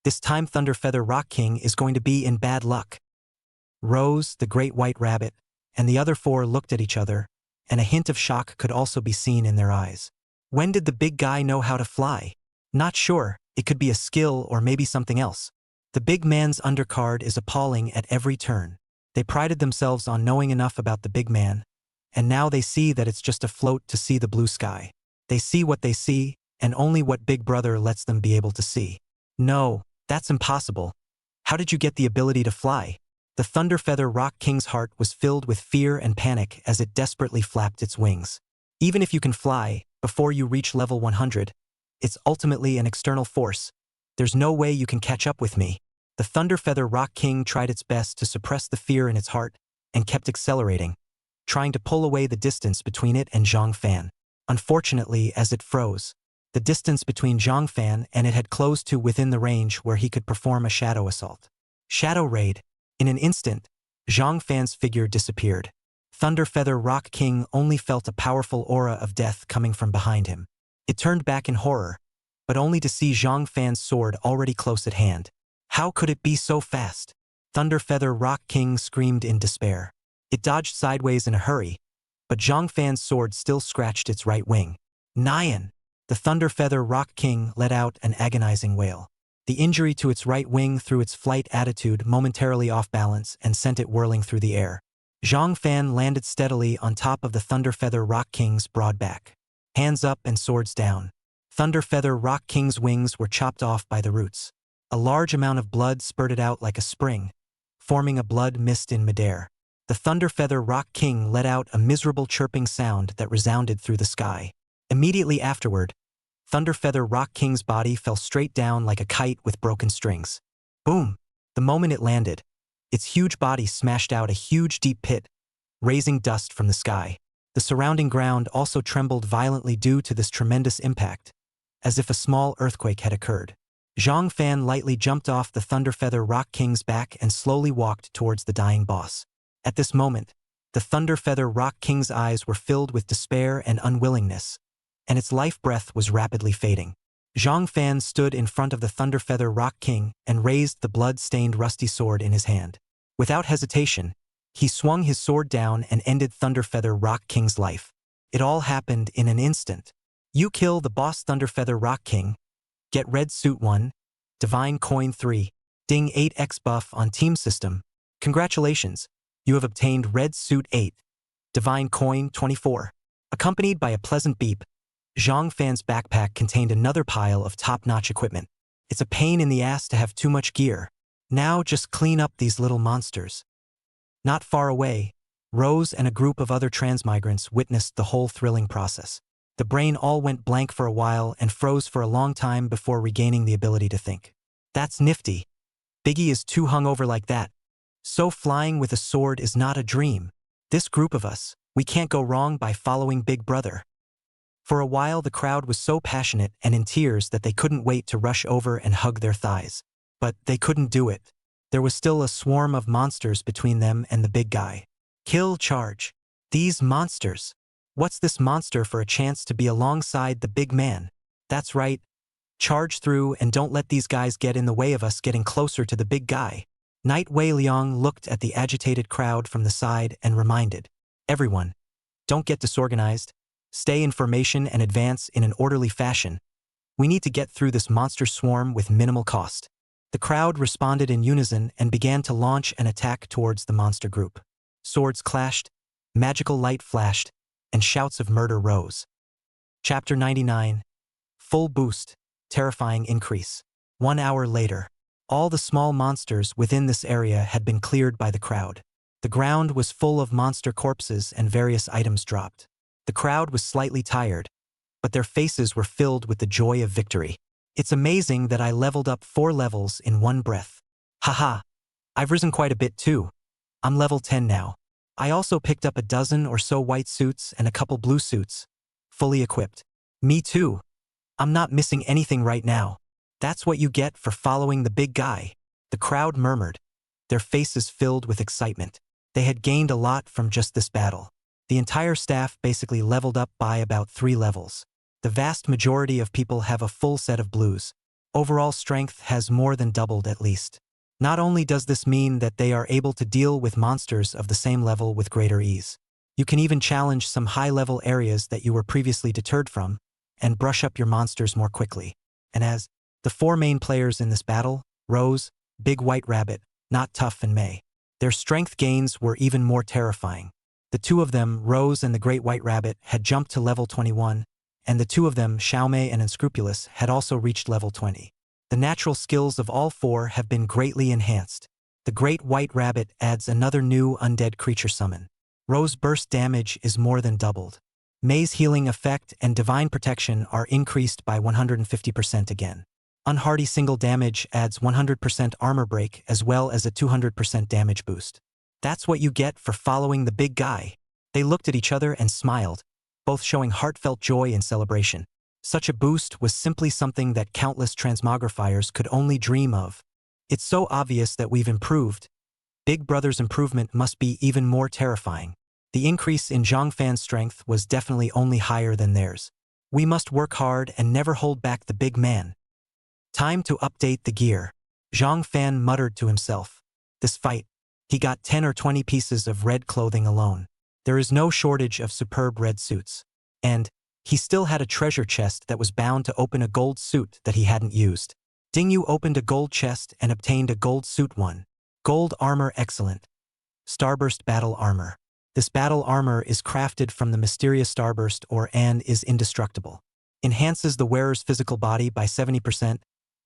This time Thunderfeather Rock King is going to be in bad luck. Rose, the great white rabbit, and the other four looked at each other, and a hint of shock could also be seen in their eyes. When did the big guy know how to fly? Not sure, it could be a skill or maybe something else. The big man's undercard is appalling at every turn. They prided themselves on knowing enough about the big man, and now they see that it's just a float to see the blue sky. They see what they see, and only what Big Brother lets them be able to see. No, that's impossible. How did you get the ability to fly? The Thunderfeather Rock King's heart was filled with fear and panic as it desperately flapped its wings. Even if you can fly, before you reach level 100, it's ultimately an external force. There's no way you can catch up with me. The Thunderfeather Rock King tried its best to suppress the fear in its heart and kept accelerating, trying to pull away the distance between it and Zhang Fan. Unfortunately, as it froze, the distance between Zhang Fan and it had closed to within the range where he could perform a shadow assault. Shadow Raid. In an instant, Zhang Fan's figure disappeared. Thunderfeather Rock King only felt a powerful aura of death coming from behind him. It turned back in horror, but only to see Zhang Fan's sword already close at hand. How could it be so fast? Thunderfeather Rock King screamed in despair. It dodged sideways in a hurry, but Zhang Fan's sword still scratched its right wing. Nyan! The Thunderfeather Rock King let out an agonizing wail. The injury to its right wing threw its flight attitude momentarily off balance and sent it whirling through the air. Zhang Fan landed steadily on top of the Thunderfeather Rock King's broad back. Hands up and swords down. Thunderfeather Rock King's wings were chopped off by the roots. A large amount of blood spurted out like a spring, forming a blood mist in midair. The Thunderfeather Rock King let out a miserable chirping sound that resounded through the sky. Immediately afterward, Thunderfeather Rock King's body fell straight down like a kite with broken strings. Boom! The moment it landed, its huge body smashed out a huge deep pit, raising dust from the sky. The surrounding ground also trembled violently due to this tremendous impact, as if a small earthquake had occurred. Zhang Fan lightly jumped off the Thunderfeather Rock King's back and slowly walked towards the dying boss. At this moment, the Thunderfeather Rock King's eyes were filled with despair and unwillingness, and its life breath was rapidly fading. Zhang Fan stood in front of the Thunderfeather Rock King and raised the blood-stained rusty sword in his hand. Without hesitation, he swung his sword down and ended Thunderfeather Rock King's life. It all happened in an instant. You kill the boss Thunderfeather Rock King, get Red Suit 1, Divine Coin 3, Ding 8x buff on Team System. Congratulations, you have obtained Red Suit 8, Divine Coin 24. Accompanied by a pleasant beep, Zhang Fan's backpack contained another pile of top-notch equipment. It's a pain in the ass to have too much gear. Now just clean up these little monsters. Not far away, Rose and a group of other transmigrants witnessed the whole thrilling process. The brain all went blank for a while and froze for a long time before regaining the ability to think. That's nifty. Biggie is too hungover like that. So flying with a sword is not a dream. This group of us, we can't go wrong by following Big Brother. For a while the crowd was so passionate and in tears that they couldn't wait to rush over and hug their thighs. But they couldn't do it. There was still a swarm of monsters between them and the big guy. Kill charge. These monsters. What's this monster for a chance to be alongside the big man? That's right. Charge through and don't let these guys get in the way of us getting closer to the big guy. Knight Wei Liang looked at the agitated crowd from the side and reminded everyone, don't get disorganized. Stay in formation and advance in an orderly fashion. We need to get through this monster swarm with minimal cost. The crowd responded in unison and began to launch an attack towards the monster group. Swords clashed, magical light flashed, and shouts of murder rose. Chapter 99. Full boost, terrifying increase. 1 hour later, all the small monsters within this area had been cleared by the crowd. The ground was full of monster corpses and various items dropped. The crowd was slightly tired, but their faces were filled with the joy of victory. It's amazing that I leveled up 4 levels in one breath. Haha, I've risen quite a bit too. I'm level 10 now. I also picked up a dozen or so white suits and a couple blue suits, fully equipped. Me too. I'm not missing anything right now. That's what you get for following the big guy. The crowd murmured, their faces filled with excitement. They had gained a lot from just this battle. The entire staff basically leveled up by about 3 levels. The vast majority of people have a full set of blues. Overall strength has more than doubled at least. Not only does this mean that they are able to deal with monsters of the same level with greater ease. You can even challenge some high-level areas that you were previously deterred from, and brush up your monsters more quickly. And as the four main players in this battle, Rose, Big White Rabbit, Not Tough and May. Their strength gains were even more terrifying. The two of them, Rose and the Great White Rabbit, had jumped to level 21, and the two of them, Xiaomei and Unscrupulous, had also reached level 20. The natural skills of all four have been greatly enhanced. The Great White Rabbit adds another new undead creature summon. Rose burst damage is more than doubled. May's healing effect and divine protection are increased by 150% again. Unhardy single damage adds 100% armor break as well as a 200% damage boost. That's what you get for following the big guy. They looked at each other and smiled, both showing heartfelt joy and celebration. Such a boost was simply something that countless transmogrifiers could only dream of. It's so obvious that we've improved. Big Brother's improvement must be even more terrifying. The increase in Zhang Fan's strength was definitely only higher than theirs. We must work hard and never hold back the big man. Time to update the gear. Zhang Fan muttered to himself. This fight, he got 10 or 20 pieces of red clothing alone. There is no shortage of superb red suits. And he still had a treasure chest that was bound to open a gold suit that he hadn't used. Dingyu opened a gold chest and obtained a gold suit 1. Gold armor excellent. Starburst battle armor. This battle armor is crafted from the mysterious Starburst and is indestructible. Enhances the wearer's physical body by 70%,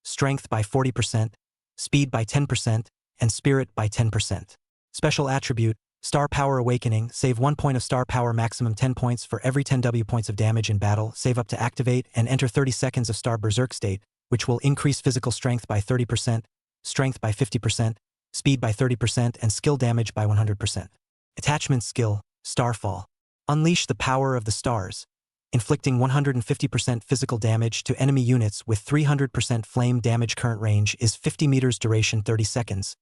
strength by 40%, speed by 10%, and spirit by 10%. Special attribute, Star Power Awakening, save 1 point of star power, maximum 10 points for every 10 W points of damage in battle, save up to activate and enter 30 seconds of Star Berserk state, which will increase physical strength by 30%, strength by 50%, speed by 30%, and skill damage by 100%. Attachment skill, Starfall. Unleash the power of the stars, inflicting 150% physical damage to enemy units with 300% flame damage. Current range is 50 meters, duration 30 seconds.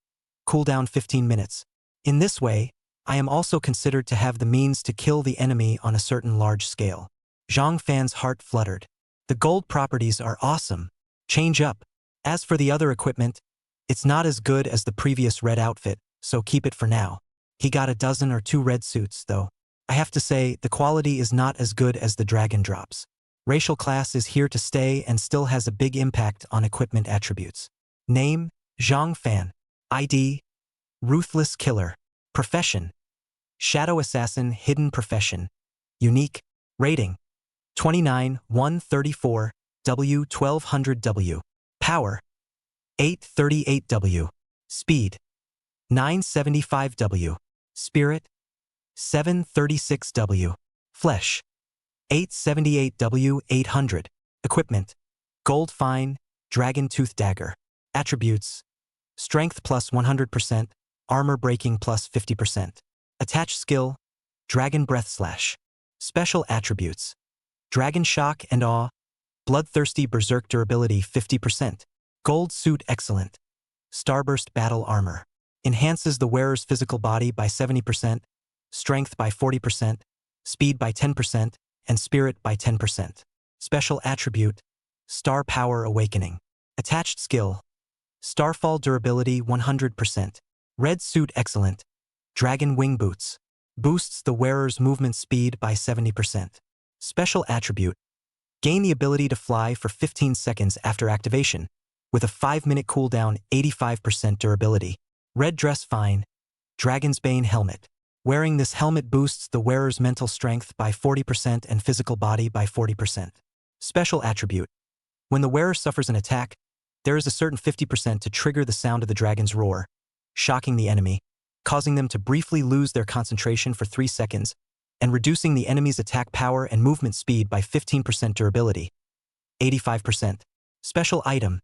Cooldown 15 minutes. In this way, I am also considered to have the means to kill the enemy on a certain large scale. Zhang Fan's heart fluttered. The gold properties are awesome. Change up. As for the other equipment, it's not as good as the previous red outfit, so keep it for now. He got a dozen or 2 red suits, though. I have to say, the quality is not as good as the dragon drops. Racial class is here to stay and still has a big impact on equipment attributes. Name, Zhang Fan. ID, Ruthless Killer. Profession, Shadow Assassin. Hidden profession. Unique. Rating, 29, 134, W 1200 W. Power, 838 W. Speed, 975 W. Spirit, 736 W. Flesh, 878 W 800. Equipment, Gold Fine, Dragon Tooth Dagger. Attributes, Strength plus 100%, Armor breaking plus 50%. Attached skill, Dragon Breath Slash. Special attributes, Dragon Shock and Awe, Bloodthirsty Berserk durability 50%. Gold suit excellent. Starburst battle armor. Enhances the wearer's physical body by 70%, strength by 40%, speed by 10%, and spirit by 10%. Special attribute, Star Power Awakening. Attached skill, Starfall durability 100%. Red suit excellent. Dragon Wing Boots. Boosts the wearer's movement speed by 70%. Special attribute, gain the ability to fly for 15 seconds after activation, with a 5-minute cooldown, 85% durability. Red Dress Fine, Dragon's Bane Helmet. Wearing this helmet boosts the wearer's mental strength by 40% and physical body by 40%. Special attribute, when the wearer suffers an attack, there is a certain 50% to trigger the sound of the dragon's roar, shocking the enemy, causing them to briefly lose their concentration for 3 seconds, and reducing the enemy's attack power and movement speed by 15% durability, 85%. Special item,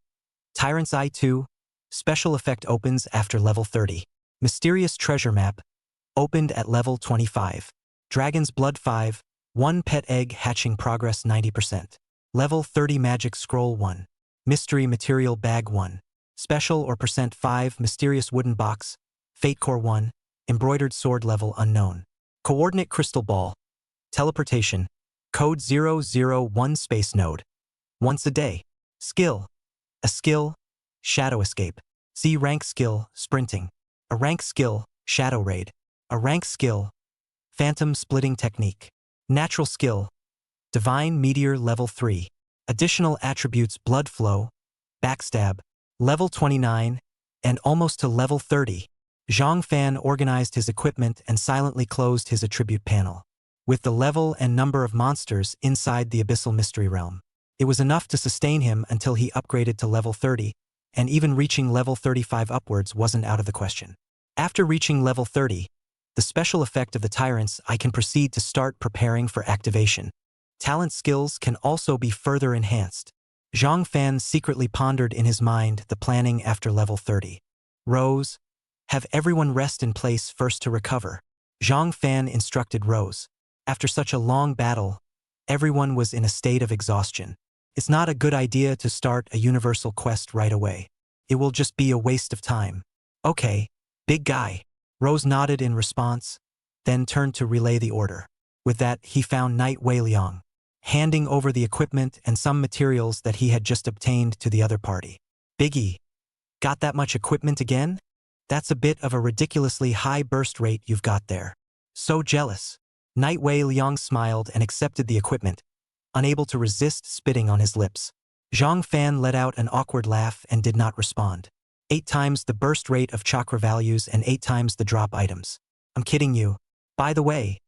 Tyrant's Eye 2, special effect opens after level 30. Mysterious treasure map, opened at level 25. Dragon's Blood 5, 1 pet egg hatching progress 90%. Level 30 magic scroll 1. Mystery material bag 1. Special or %5 mysterious wooden box, Fate Core 1, embroidered sword level unknown. Coordinate crystal ball, teleportation, Code 001 space node. Once a day. Skill. A skill, shadow escape. C rank skill, sprinting. A rank skill, shadow raid. A rank skill, phantom splitting technique. Natural skill, divine meteor level 3. Additional attributes blood flow, backstab, level 29, and almost to level 30. Zhang Fan organized his equipment and silently closed his attribute panel. With the level and number of monsters inside the abyssal mystery realm, it was enough to sustain him until he upgraded to level 30, and even reaching level 35 upwards wasn't out of the question. After reaching level 30, the special effect of the tyrants, I can proceed to start preparing for activation. Talent skills can also be further enhanced. Zhang Fan secretly pondered in his mind the planning after level 30. Rose, have everyone rest in place first to recover. Zhang Fan instructed Rose. After such a long battle, everyone was in a state of exhaustion. It's not a good idea to start a universal quest right away. It will just be a waste of time. Okay, big guy. Rose nodded in response, then turned to relay the order. With that, he found Knight Wei Liang, handing over the equipment and some materials that he had just obtained to the other party. Biggie, got that much equipment again? That's a bit of a ridiculously high burst rate you've got there. So jealous. Knight Wei Liang smiled and accepted the equipment, unable to resist spitting on his lips. Zhang Fan let out an awkward laugh and did not respond. 8 times the burst rate of chakra values and 8 times the drop items. I'm kidding you. By the way,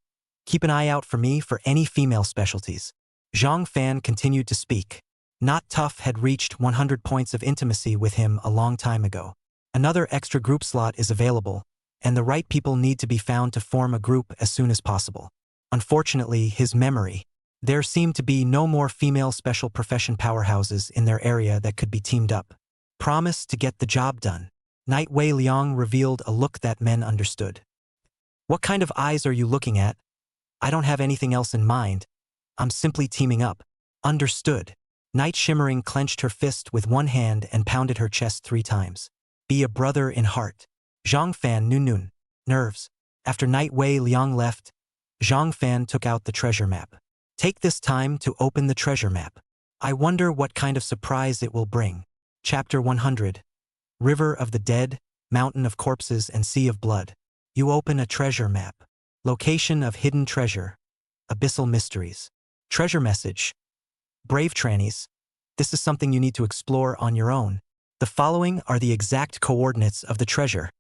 keep an eye out for me for any female specialties. Zhang Fan continued to speak. Not Tough had reached 100 points of intimacy with him a long time ago. Another extra group slot is available, and the right people need to be found to form a group as soon as possible. Unfortunately, his memory. There seemed to be no more female special profession powerhouses in their area that could be teamed up. Promise to get the job done. Knight Wei Liang revealed a look that men understood. What kind of eyes are you looking at? I don't have anything else in mind. I'm simply teaming up. Understood. Night Shimmering clenched her fist with one hand and pounded her chest 3 times. Be a brother in heart. Zhang Fan Nun. Nerves. After Knight Wei Liang left, Zhang Fan took out the treasure map. Take this time to open the treasure map. I wonder what kind of surprise it will bring. Chapter 100. River of the Dead, Mountain of Corpses and Sea of Blood. You open a treasure map. Location of hidden treasure. Abyssal mysteries. Treasure message. Brave trannies. This is something you need to explore on your own. The following are the exact coordinates of the treasure.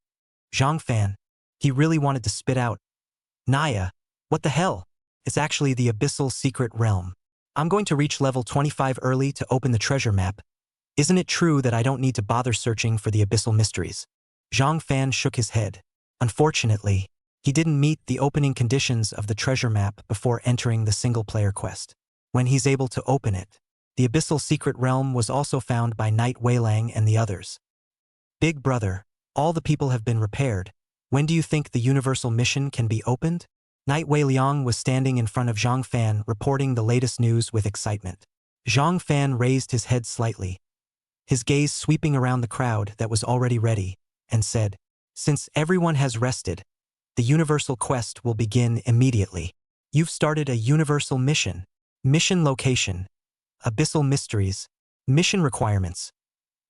Zhang Fan. He really wanted to spit out. Naya. What the hell? It's actually the abyssal secret realm. I'm going to reach level 25 early to open the treasure map. Isn't it true that I don't need to bother searching for the abyssal mysteries? Zhang Fan shook his head. Unfortunately, he didn't meet the opening conditions of the treasure map before entering the single-player quest. When he's able to open it, the abyssal secret realm was also found by Knight Wei Liang and the others. Big brother, all the people have been repaired. When do you think the universal mission can be opened? Knight Wei Liang was standing in front of Zhang Fan reporting the latest news with excitement. Zhang Fan raised his head slightly, his gaze sweeping around the crowd that was already ready, and said, Since everyone has rested, the universal quest will begin immediately. You've started a universal mission. Mission location. Abyssal mysteries. Mission requirements.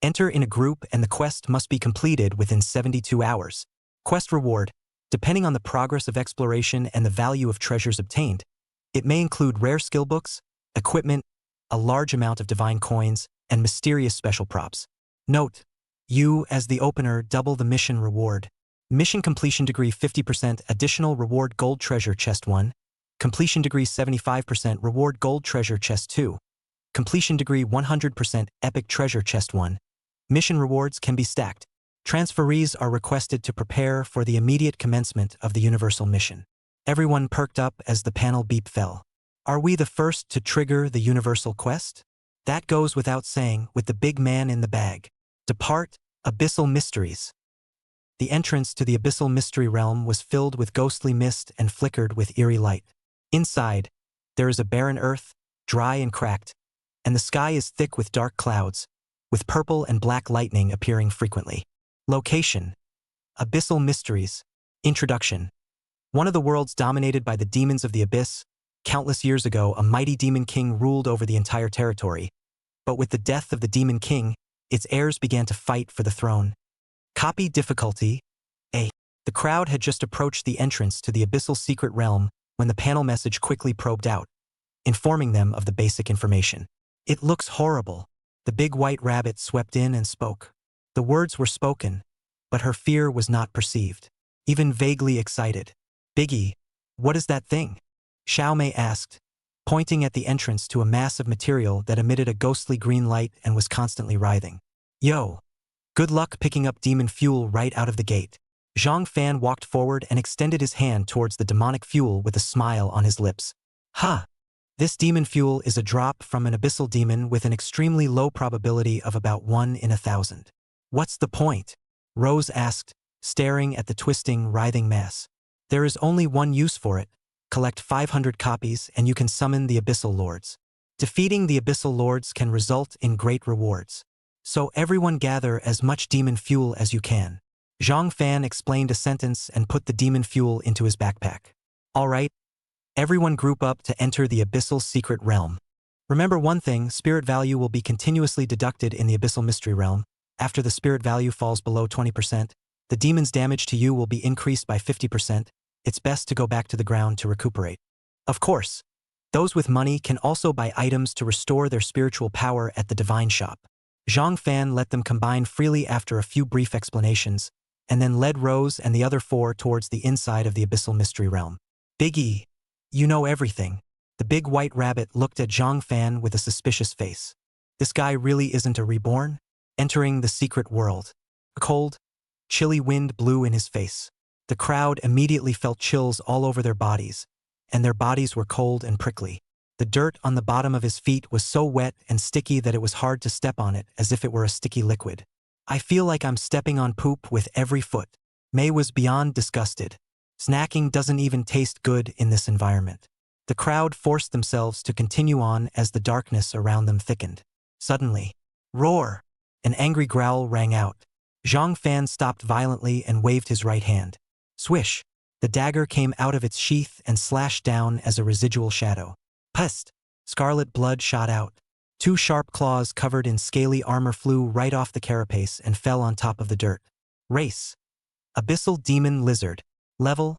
Enter in a group and the quest must be completed within 72 hours. Quest reward. Depending on the progress of exploration and the value of treasures obtained, it may include rare skill books, equipment, a large amount of divine coins, and mysterious special props. Note, you, as the opener, double the mission reward. Mission completion degree 50% additional reward gold treasure chest 1. Completion degree 75% reward gold treasure chest 2. Completion degree 100% epic treasure chest 1. Mission rewards can be stacked. Transferees are requested to prepare for the immediate commencement of the universal mission. Everyone perked up as the panel beep fell. Are we the first to trigger the universal quest? That goes without saying with the big man in the bag. Depart, abyssal mysteries. The entrance to the abyssal mystery realm was filled with ghostly mist and flickered with eerie light. Inside, there is a barren earth, dry and cracked, and the sky is thick with dark clouds, with purple and black lightning appearing frequently. Location. Abyssal mysteries. Introduction. One of the worlds dominated by the demons of the abyss, Countless years ago, a mighty demon king ruled over the entire territory, but with the death of the demon king, its heirs began to fight for the throne. Copy difficulty A. The crowd had just approached the entrance to the abyssal secret realm when the panel message quickly probed out, informing them of the basic information. It looks horrible. The big white rabbit swept in and spoke. The words were spoken, but her fear was not perceived, even vaguely excited. Biggie, what is that thing? Xiao Mei asked, pointing at the entrance to a mass of material that emitted a ghostly green light and was constantly writhing. Yo! Good luck picking up demon fuel right out of the gate. Zhang Fan walked forward and extended his hand towards the demonic fuel with a smile on his lips. Ha! This demon fuel is a drop from an abyssal demon with an extremely low probability of about 1 in 1,000. What's the point? Rose asked, staring at the twisting, writhing mass. There is only one use for it. Collect 500 copies and you can summon the abyssal lords. Defeating the abyssal lords can result in great rewards. So everyone gather as much demon fuel as you can. Zhang Fan explained a sentence and put the demon fuel into his backpack. All right. Everyone group up to enter the abyssal secret realm. Remember one thing, spirit value will be continuously deducted in the abyssal mystery realm. After the spirit value falls below 20%, the demon's damage to you will be increased by 50%. It's best to go back to the ground to recuperate. Of course, those with money can also buy items to restore their spiritual power at the divine shop. Zhang Fan let them combine freely after a few brief explanations, and then led Rose and the other 4 towards the inside of the abyssal mystery realm. Biggie, you know everything. The big white rabbit looked at Zhang Fan with a suspicious face. This guy really isn't a reborn? Entering the secret world. A cold, chilly wind blew in his face. The crowd immediately felt chills all over their bodies, and their bodies were cold and prickly. The dirt on the bottom of his feet was so wet and sticky that it was hard to step on it as if it were a sticky liquid. I feel like I'm stepping on poop with every foot. Mei was beyond disgusted. Snacking doesn't even taste good in this environment. The crowd forced themselves to continue on as the darkness around them thickened. Suddenly, roar! An angry growl rang out. Zhang Fan stopped violently and waved his right hand. Swish! The dagger came out of its sheath and slashed down as a residual shadow. Pest! Scarlet blood shot out. 2 sharp claws covered in scaly armor flew right off the carapace and fell on top of the dirt. Race. Abyssal Demon Lizard. Level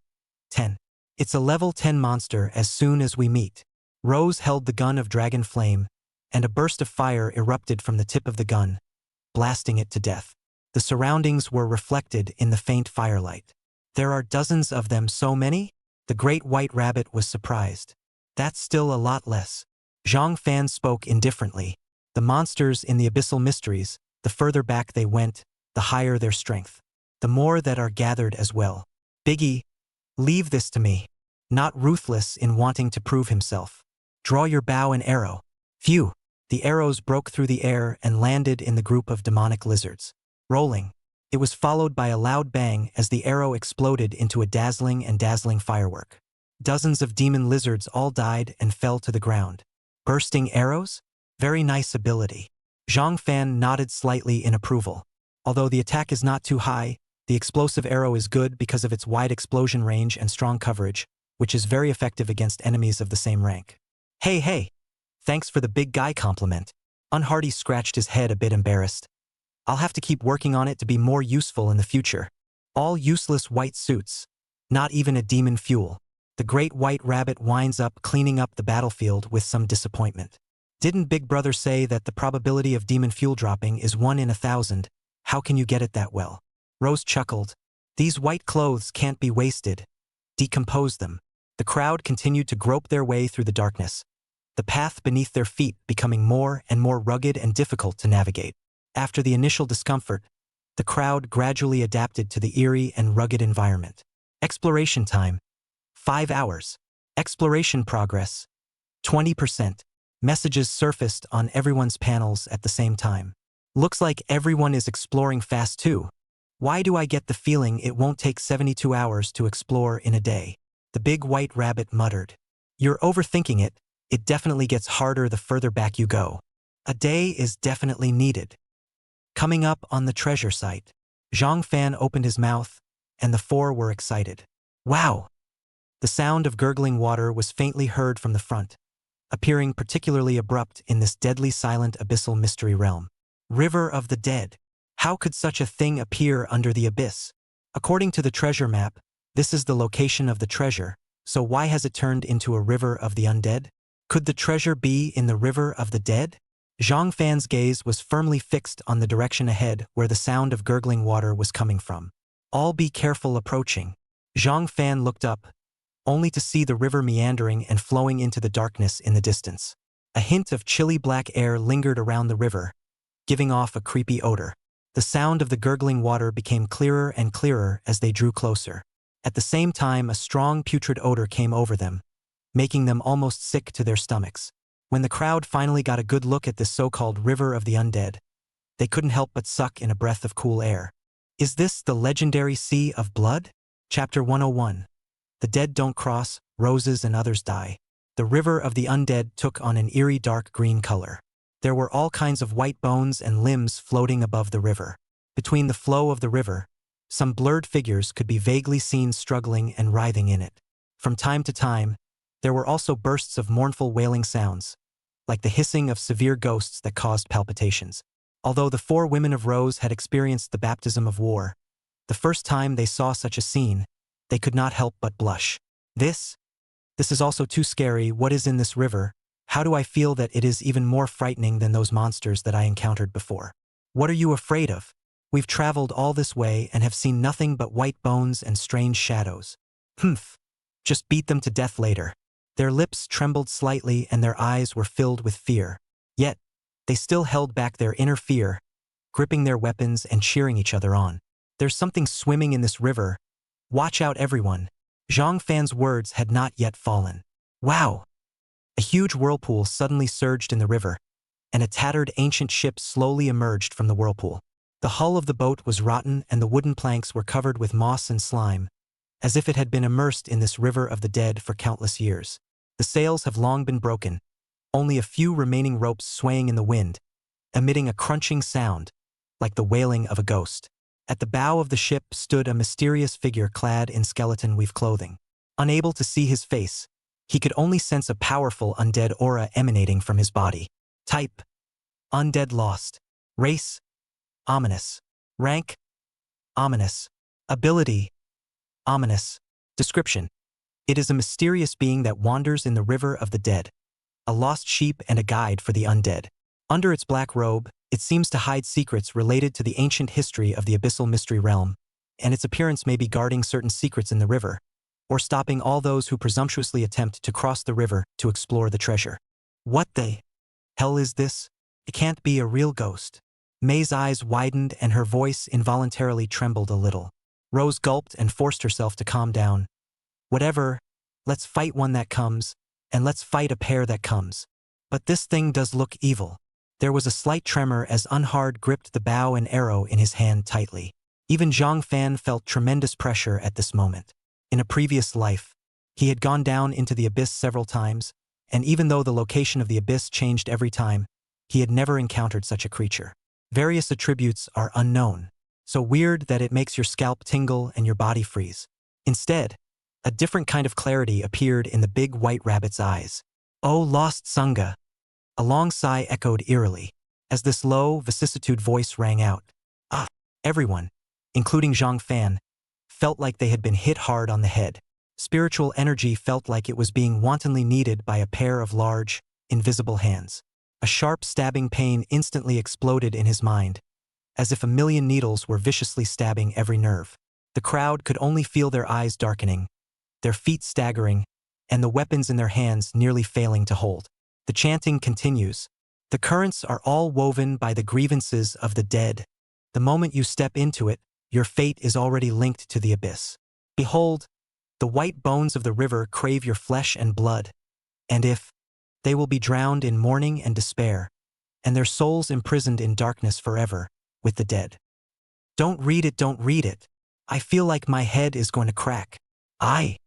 10. It's a level 10 monster as soon as we meet. Rose held the gun of dragon flame, and a burst of fire erupted from the tip of the gun, blasting it to death. The surroundings were reflected in the faint firelight. There are dozens of them, so many? The great white rabbit was surprised. That's still a lot less. Zhang Fan spoke indifferently. The monsters in the abyssal mysteries, the further back they went, the higher their strength. The more that are gathered as well. Biggie, leave this to me. Not Ruthless in wanting to prove himself. Draw your bow and arrow. Phew! The arrows broke through the air and landed in the group of demonic lizards. Rolling. It was followed by a loud bang as the arrow exploded into a dazzling firework. Dozens of demon lizards all died and fell to the ground. Bursting arrows? Very nice ability. Zhang Fan nodded slightly in approval. Although the attack is not too high, the explosive arrow is good because of its wide explosion range and strong coverage, which is very effective against enemies of the same rank. Hey! Thanks for the big guy compliment. Unhardy scratched his head a bit embarrassed. I'll have to keep working on it to be more useful in the future. All useless white suits. Not even a demon fuel. The great white rabbit winds up cleaning up the battlefield with some disappointment. Didn't Big Brother say that the probability of demon fuel dropping is 1 in 1,000? How can you get it that well? Rose chuckled. These white clothes can't be wasted. Decompose them. The crowd continued to grope their way through the darkness, the path beneath their feet becoming more and more rugged and difficult to navigate. After the initial discomfort, the crowd gradually adapted to the eerie and rugged environment. Exploration time. 5 hours. Exploration progress. 20%. Messages surfaced on everyone's panels at the same time. Looks like everyone is exploring fast too. Why do I get the feeling it won't take 72 hours to explore in a day? The big white rabbit muttered. You're overthinking it. It definitely gets harder the further back you go. A day is definitely needed. Coming up on the treasure site. Zhang Fan opened his mouth, and the 4 were excited. Wow! The sound of gurgling water was faintly heard from the front, appearing particularly abrupt in this deadly silent abyssal mystery realm. River of the Dead. How could such a thing appear under the abyss? According to the treasure map, this is the location of the treasure, so why has it turned into a river of the undead? Could the treasure be in the river of the dead? Zhang Fan's gaze was firmly fixed on the direction ahead where the sound of gurgling water was coming from. All be careful approaching. Zhang Fan looked up, only to see the river meandering and flowing into the darkness in the distance. A hint of chilly black air lingered around the river, giving off a creepy odor. The sound of the gurgling water became clearer and clearer as they drew closer. At the same time, a strong putrid odor came over them, making them almost sick to their stomachs. When the crowd finally got a good look at this so-called river of the undead, they couldn't help but suck in a breath of cool air. Is this the legendary Sea of Blood? Chapter 101. The dead don't cross, roses and others die. The river of the undead took on an eerie dark green color. There were all kinds of white bones and limbs floating above the river. Between the flow of the river, some blurred figures could be vaguely seen struggling and writhing in it. From time to time, there were also bursts of mournful wailing sounds, like the hissing of severe ghosts that caused palpitations. Although the four women of Rose had experienced the baptism of war, the first time they saw such a scene, they could not help but blush. This is also too scary. What is in this river? How do I feel that it is even more frightening than those monsters that I encountered before? What are you afraid of? We've traveled all this way and have seen nothing but white bones and strange shadows. Humph. Just beat them to death later. Their lips trembled slightly and their eyes were filled with fear. Yet, they still held back their inner fear, gripping their weapons and cheering each other on. There's something swimming in this river. Watch out, everyone. Zhang Fan's words had not yet fallen. Wow! A huge whirlpool suddenly surged in the river, and a tattered ancient ship slowly emerged from the whirlpool. The hull of the boat was rotten and the wooden planks were covered with moss and slime, as if it had been immersed in this river of the dead for countless years. The sails have long been broken, only a few remaining ropes swaying in the wind, emitting a crunching sound, like the wailing of a ghost. At the bow of the ship stood a mysterious figure clad in skeleton-weave clothing. Unable to see his face, he could only sense a powerful undead aura emanating from his body. Type: undead lost. Race: ominous. Rank: ominous. Ability: ominous. Description: it is a mysterious being that wanders in the river of the dead, a lost sheep and a guide for the undead. Under its black robe, it seems to hide secrets related to the ancient history of the abyssal mystery realm, and its appearance may be guarding certain secrets in the river, or stopping all those who presumptuously attempt to cross the river to explore the treasure. What the hell is this? It can't be a real ghost. May's eyes widened and her voice involuntarily trembled a little. Rose gulped and forced herself to calm down. Whatever, let's fight one that comes, and let's fight a pair that comes. But this thing does look evil. There was a slight tremor as Unhard gripped the bow and arrow in his hand tightly. Even Zhang Fan felt tremendous pressure at this moment. In a previous life, he had gone down into the abyss several times, and even though the location of the abyss changed every time, he had never encountered such a creature. Various attributes are unknown, so weird that it makes your scalp tingle and your body freeze. Instead, a different kind of clarity appeared in the big white rabbit's eyes. Oh, lost Sangha! A long sigh echoed eerily, as this low, vicissitude voice rang out. Ah! Everyone, including Zhang Fan, felt like they had been hit hard on the head. Spiritual energy felt like it was being wantonly kneaded by a pair of large, invisible hands. A sharp stabbing pain instantly exploded in his mind, as if a million needles were viciously stabbing every nerve. The crowd could only feel their eyes darkening, their feet staggering, and the weapons in their hands nearly failing to hold. The chanting continues. The currents are all woven by the grievances of the dead. The moment you step into it, your fate is already linked to the abyss. Behold, the white bones of the river crave your flesh and blood, and if they will be drowned in mourning and despair, and their souls imprisoned in darkness forever, with the dead. Don't read it, don't read it. I feel like my head is going to crack. I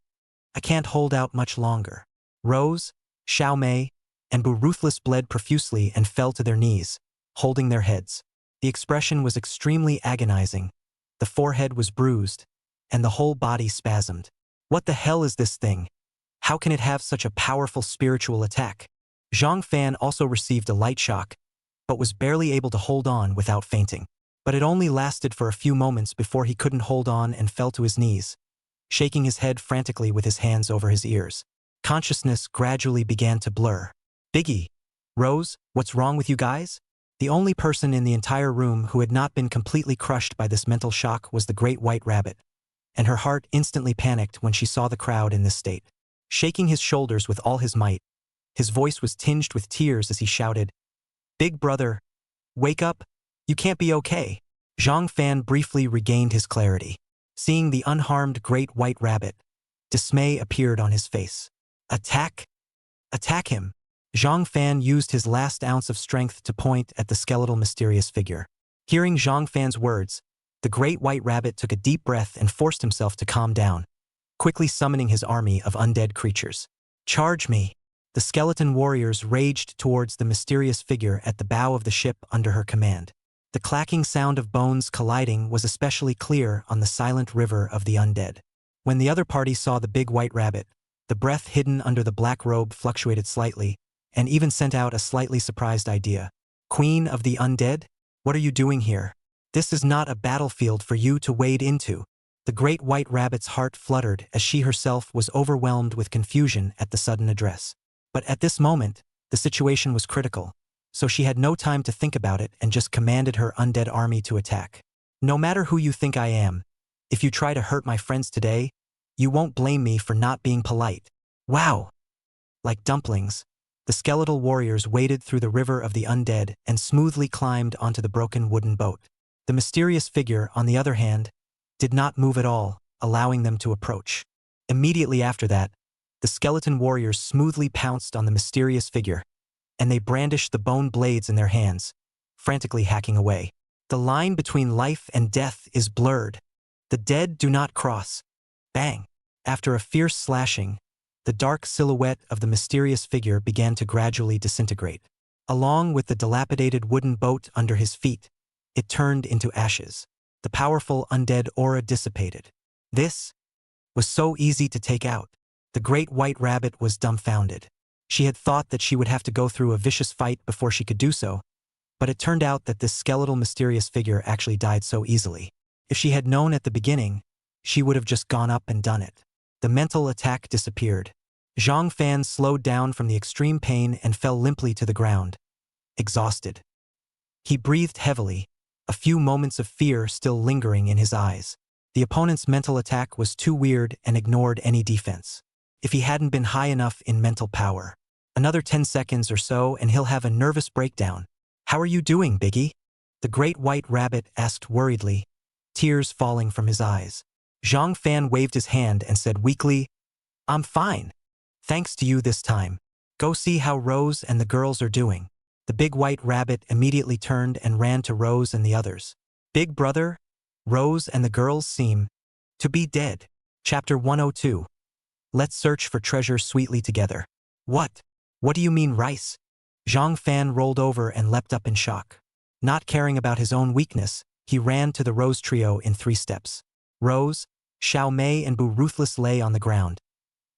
can't hold out much longer. Rose, Xiaomei, and Ruthless bled profusely and fell to their knees, holding their heads. The expression was extremely agonizing. The forehead was bruised, and the whole body spasmed. What the hell is this thing? How can it have such a powerful spiritual attack? Zhang Fan also received a light shock, but was barely able to hold on without fainting. But it only lasted for a few moments before he couldn't hold on and fell to his knees, shaking his head frantically with his hands over his ears. Consciousness gradually began to blur. Biggie, Rose, what's wrong with you guys? The only person in the entire room who had not been completely crushed by this mental shock was the great white rabbit, and her heart instantly panicked when she saw the crowd in this state. Shaking his shoulders with all his might, his voice was tinged with tears as he shouted, "Big brother, wake up, you can't be okay." Zhang Fan briefly regained his clarity. Seeing the unharmed great white rabbit, dismay appeared on his face. Attack? Attack him! Zhang Fan used his last ounce of strength to point at the skeletal mysterious figure. Hearing Zhang Fan's words, the great white rabbit took a deep breath and forced himself to calm down, quickly summoning his army of undead creatures. Charge me! The skeleton warriors raged towards the mysterious figure at the bow of the ship under her command. The clacking sound of bones colliding was especially clear on the silent river of the undead. When the other party saw the big white rabbit, the breath hidden under the black robe fluctuated slightly, and even sent out a slightly surprised idea. Queen of the undead? What are you doing here? This is not a battlefield for you to wade into. The great white rabbit's heart fluttered as she herself was overwhelmed with confusion at the sudden address. But at this moment, the situation was critical, so she had no time to think about it and just commanded her undead army to attack. No matter who you think I am, if you try to hurt my friends today, you won't blame me for not being polite. Wow! Like dumplings, the skeletal warriors waded through the river of the undead and smoothly climbed onto the broken wooden boat. The mysterious figure, on the other hand, did not move at all, allowing them to approach. Immediately after that, the skeleton warriors smoothly pounced on the mysterious figure, and they brandished the bone blades in their hands, frantically hacking away. The line between life and death is blurred. The dead do not cross. Bang! After a fierce slashing, the dark silhouette of the mysterious figure began to gradually disintegrate. Along with the dilapidated wooden boat under his feet, it turned into ashes. The powerful undead aura dissipated. This was so easy to take out. The great white rabbit was dumbfounded. She had thought that she would have to go through a vicious fight before she could do so, but it turned out that this skeletal mysterious figure actually died so easily. If she had known at the beginning, she would have just gone up and done it. The mental attack disappeared. Zhang Fan slowed down from the extreme pain and fell limply to the ground, exhausted. He breathed heavily, a few moments of fear still lingering in his eyes. The opponent's mental attack was too weird and ignored any defense. If he hadn't been high enough in mental power. Another 10 seconds or so and he'll have a nervous breakdown. How are you doing, Biggie? The great white rabbit asked worriedly, tears falling from his eyes. Zhang Fan waved his hand and said weakly, "I'm fine. Thanks to you this time. Go see how Rose and the girls are doing." The big white rabbit immediately turned and ran to Rose and the others. "Big brother, Rose and the girls seem to be dead." Chapter 102. Let's search for treasure sweetly together. What? What do you mean, Rice? Zhang Fan rolled over and leapt up in shock. Not caring about his own weakness, he ran to the Rose trio in 3 steps. Rose, Xiao Mei and Bu Ruthless lay on the ground,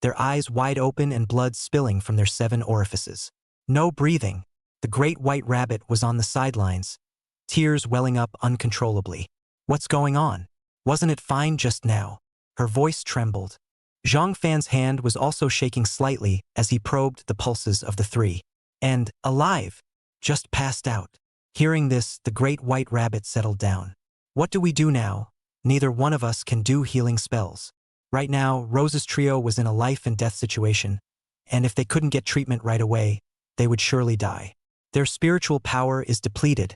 their eyes wide open and blood spilling from their 7 orifices. No breathing. The great white rabbit was on the sidelines, tears welling up uncontrollably. What's going on? Wasn't it fine just now? Her voice trembled. Zhang Fan's hand was also shaking slightly as he probed the pulses of the 3. And, alive, just passed out. Hearing this, the great white rabbit settled down. What do we do now? Neither one of us can do healing spells. Right now, Rose's trio was in a life and death situation, and if they couldn't get treatment right away, they would surely die. Their spiritual power is depleted,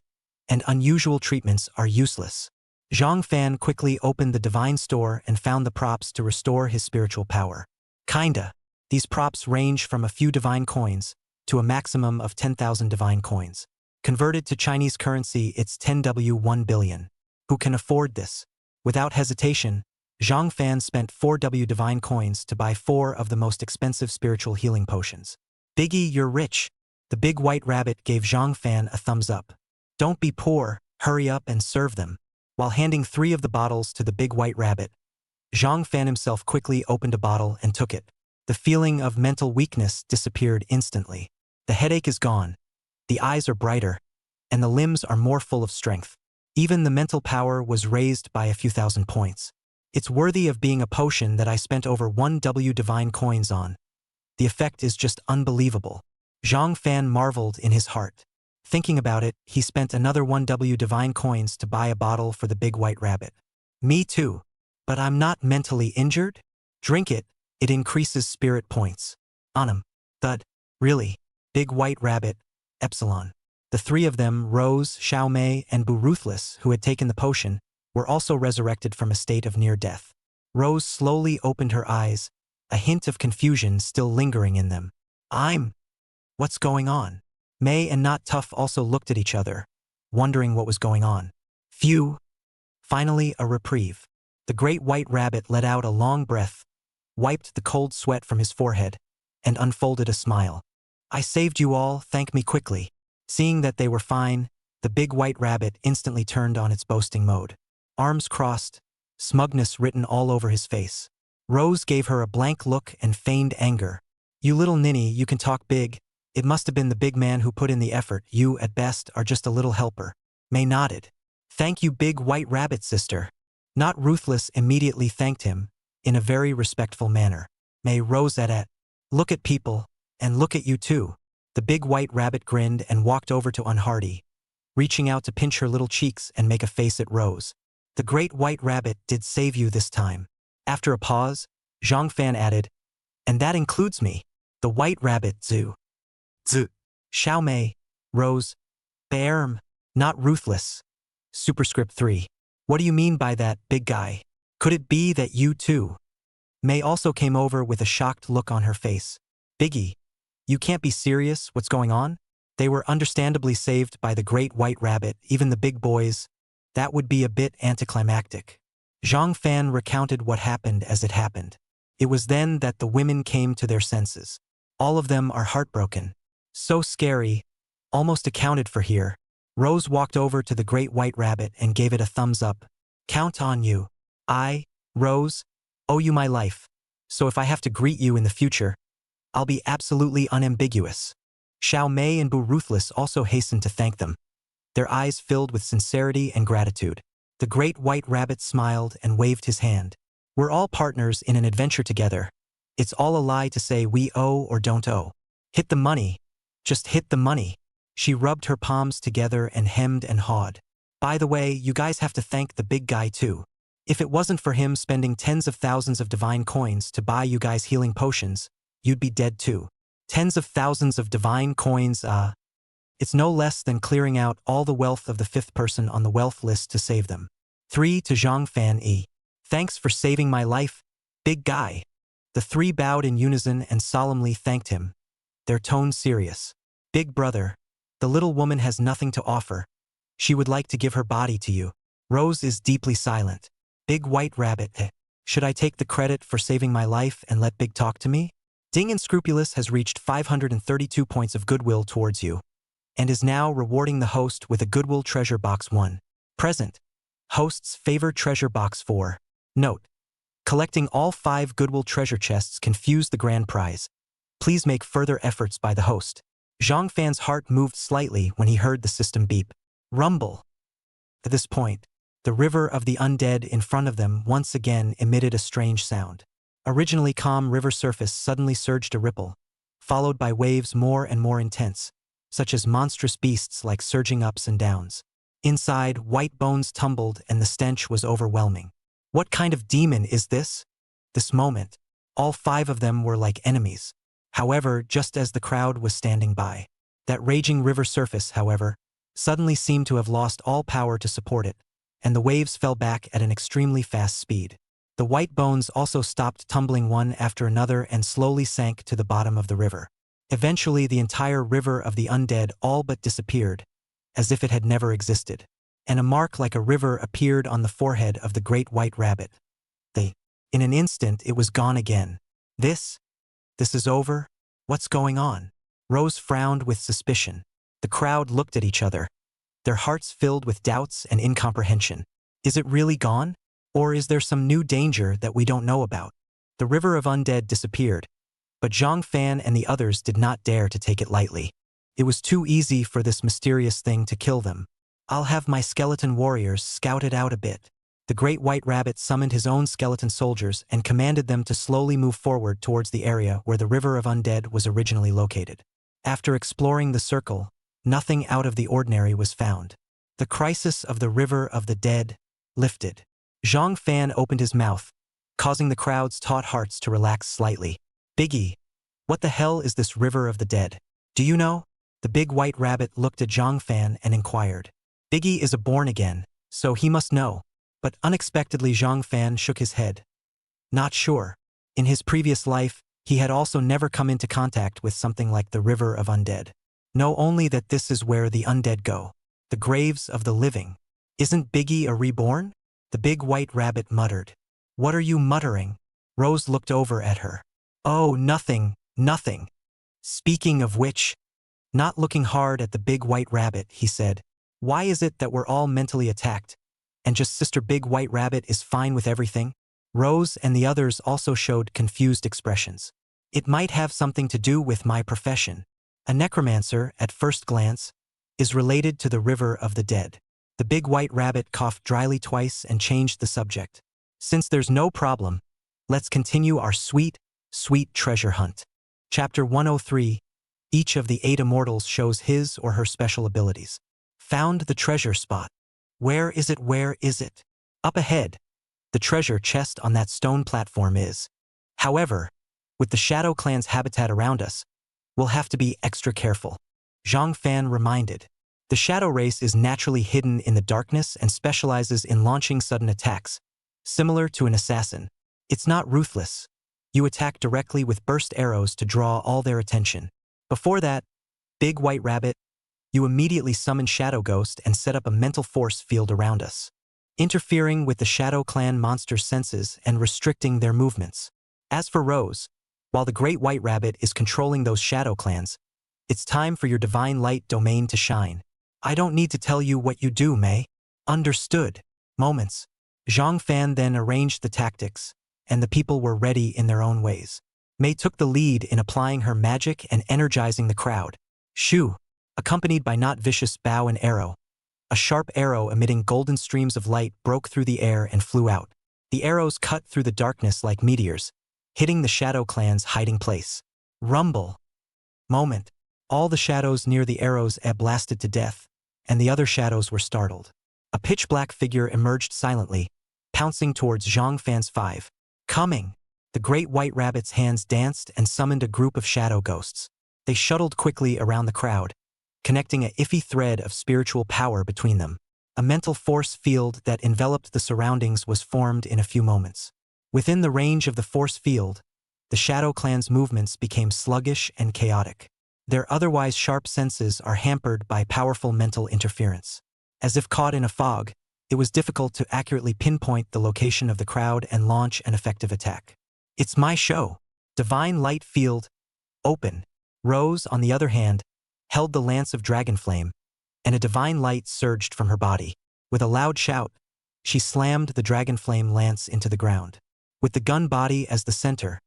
and unusual treatments are useless. Zhang Fan quickly opened the divine store and found the props to restore his spiritual power. Kinda. These props range from a few divine coins to a maximum of 10,000 divine coins. Converted to Chinese currency, it's 10W 1 billion. Who can afford this? Without hesitation, Zhang Fan spent 4W divine coins to buy 4 of the most expensive spiritual healing potions. Biggie, you're rich. The big white rabbit gave Zhang Fan a thumbs up. Don't be poor, hurry up and serve them. While handing 3 of the bottles to the big white rabbit, Zhang Fan himself quickly opened a bottle and took it. The feeling of mental weakness disappeared instantly. The headache is gone, the eyes are brighter, and the limbs are more full of strength. Even the mental power was raised by a few thousand points. It's worthy of being a potion that I spent over 1W divine coins on. The effect is just unbelievable. Zhang Fan marveled in his heart. Thinking about it, he spent another 1W divine coins to buy a bottle for the big white rabbit. Me too. But I'm not mentally injured? Drink it, it increases spirit points. Anam. Thud. Really. Big white rabbit. Epsilon. The three of them, Rose, Xiaomei, and Ruthless, who had taken the potion, were also resurrected from a state of near death. Rose slowly opened her eyes, a hint of confusion still lingering in them. What's going on? Mei and Not Tough also looked at each other, wondering what was going on. Phew. Finally, a reprieve. The great white rabbit let out a long breath, wiped the cold sweat from his forehead, and unfolded a smile. I saved you all, thank me quickly. Seeing that they were fine, the big white rabbit instantly turned on its boasting mode. Arms crossed, smugness written all over his face. Rose gave her a blank look and feigned anger. You little ninny, you can talk big. It must have been the big man who put in the effort. You, at best, are just a little helper. Mei nodded. Thank you, big white rabbit sister. Not Ruthless immediately thanked him, in a very respectful manner. Mei rose at it. Look at people, and look at you too. The big white rabbit grinned and walked over to Unhardy, reaching out to pinch her little cheeks and make a face at Rose. The great white rabbit did save you this time. After a pause, Zhang Fan added, and that includes me, the white rabbit Zhu. Zhu. Xiaomei, Rose, Bearm, not Ruthless. Superscript 3. What do you mean by that, big guy? Could it be that you too? Mei also came over with a shocked look on her face. Biggie, you can't be serious, what's going on? They were understandably saved by the great white rabbit, even the big boys. That would be a bit anticlimactic. Zhang Fan recounted what happened as it happened. It was then that the women came to their senses. All of them are heartbroken. So scary, almost accounted for here. Rose walked over to the great white rabbit and gave it a thumbs up. Count on you. I, Rose, owe you my life. So if I have to greet you in the future, I'll be absolutely unambiguous. Xiaomei and Ruthless also hastened to thank them. Their eyes filled with sincerity and gratitude. The great white rabbit smiled and waved his hand. We're all partners in an adventure together. It's all a lie to say we owe or don't owe. Hit the money. Just hit the money. She rubbed her palms together and hemmed and hawed. By the way, you guys have to thank the big guy too. If it wasn't for him spending tens of thousands of divine coins to buy you guys healing potions, you'd be dead too. Tens of thousands of divine coins, it's no less than clearing out all the wealth of the fifth person on the wealth list to save them. 3 to Zhang Fan E. Thanks for saving my life, big guy. The three bowed in unison and solemnly thanked him, their tone serious. Big brother, the little woman has nothing to offer. She would like to give her body to you. Rose is deeply silent. Big white rabbit, should I take the credit for saving my life and let Big talk to me? Ding Unscrupulous has reached 532 points of goodwill towards you, and is now rewarding the host with a Goodwill Treasure Box 1. Present. Host's Favor Treasure Box 4. Note. Collecting all 5 Goodwill Treasure chests confused the grand prize. Please make further efforts by the host. Zhang Fan's heart moved slightly when he heard the system beep. Rumble. At this point, the river of the undead in front of them once again emitted a strange sound. Originally calm river surface suddenly surged a ripple, followed by waves more and more intense, such as monstrous beasts like surging ups and downs. Inside, white bones tumbled and the stench was overwhelming. What kind of demon is this? This moment, all 5 of them were like enemies. However, just as the crowd was standing by, that raging river surface, however, suddenly seemed to have lost all power to support it, and the waves fell back at an extremely fast speed. The white bones also stopped tumbling one after another and slowly sank to the bottom of the river. Eventually, the entire river of the undead all but disappeared, as if it had never existed, and a mark like a river appeared on the forehead of the great white rabbit. In an instant, it was gone again. This is over? What's going on? Rose frowned with suspicion. The crowd looked at each other, their hearts filled with doubts and incomprehension. Is it really gone? Or is there some new danger that we don't know about? The river of undead disappeared, but Zhang Fan and the others did not dare to take it lightly. It was too easy for this mysterious thing to kill them. I'll have my skeleton warriors scout it out a bit. The great white rabbit summoned his own skeleton soldiers and commanded them to slowly move forward towards the area where the river of undead was originally located. After exploring the circle, nothing out of the ordinary was found. The crisis of the river of the dead lifted. Zhang Fan opened his mouth, causing the crowd's taut hearts to relax slightly. Biggie, what the hell is this river of the dead? Do you know? The big white rabbit looked at Zhang Fan and inquired. Biggie is a born-again, so he must know. But unexpectedly Zhang Fan shook his head. Not sure. In his previous life, he had also never come into contact with something like the river of undead. Know only that this is where the undead go. The graves of the living. Isn't Biggie a reborn? The big white rabbit muttered. What are you muttering? Rose looked over at her. Oh, nothing, nothing. Speaking of which, not looking hard at the big white rabbit, he said, why is it that we're all mentally attacked, and just Sister Big White Rabbit is fine with everything? Rose and the others also showed confused expressions. It might have something to do with my profession. A necromancer, at first glance, is related to the river of the dead. The big white rabbit coughed dryly twice and changed the subject. Since there's no problem, let's continue our sweet, sweet treasure hunt. Chapter 103. Each of the 8 immortals shows his or her special abilities. Found the treasure spot. Where is it? Where is it? Up ahead. The treasure chest on that stone platform is. However, with the Shadow Clan's habitat around us, we'll have to be extra careful. Zhang Fan reminded. The Shadow Race is naturally hidden in the darkness and specializes in launching sudden attacks. Similar to an assassin. It's not ruthless. You attack directly with burst arrows to draw all their attention. Before that, Big White Rabbit, you immediately summon Shadow Ghost and set up a mental force field around us, interfering with the Shadow Clan monster's senses and restricting their movements. As for Rose, while the Great White Rabbit is controlling those Shadow Clans, it's time for your Divine Light domain to shine. I don't need to tell you what you do, Mei. Understood. Moments. Zhang Fan then arranged the tactics, and the people were ready in their own ways. Mei took the lead in applying her magic and energizing the crowd. Shoo! Accompanied by not vicious bow and arrow. A sharp arrow emitting golden streams of light broke through the air and flew out. The arrows cut through the darkness like meteors, hitting the Shadow Clan's hiding place. Rumble. Moment. All the shadows near the arrows blasted to death, and the other shadows were startled. A pitch-black figure emerged silently, pouncing towards Zhang Fan's 5. Coming! The Great White Rabbit's hands danced and summoned a group of shadow ghosts. They shuttled quickly around the crowd, connecting a iffy thread of spiritual power between them. A mental force field that enveloped the surroundings was formed in a few moments. Within the range of the force field, the Shadow Clan's movements became sluggish and chaotic. Their otherwise sharp senses are hampered by powerful mental interference. As if caught in a fog, it was difficult to accurately pinpoint the location of the crowd and launch an effective attack. It's my show. Divine Light Field. Open. Rose, on the other hand, held the lance of Dragonflame, and a divine light surged from her body. With a loud shout, she slammed the Dragonflame lance into the ground. With the gun body as the center,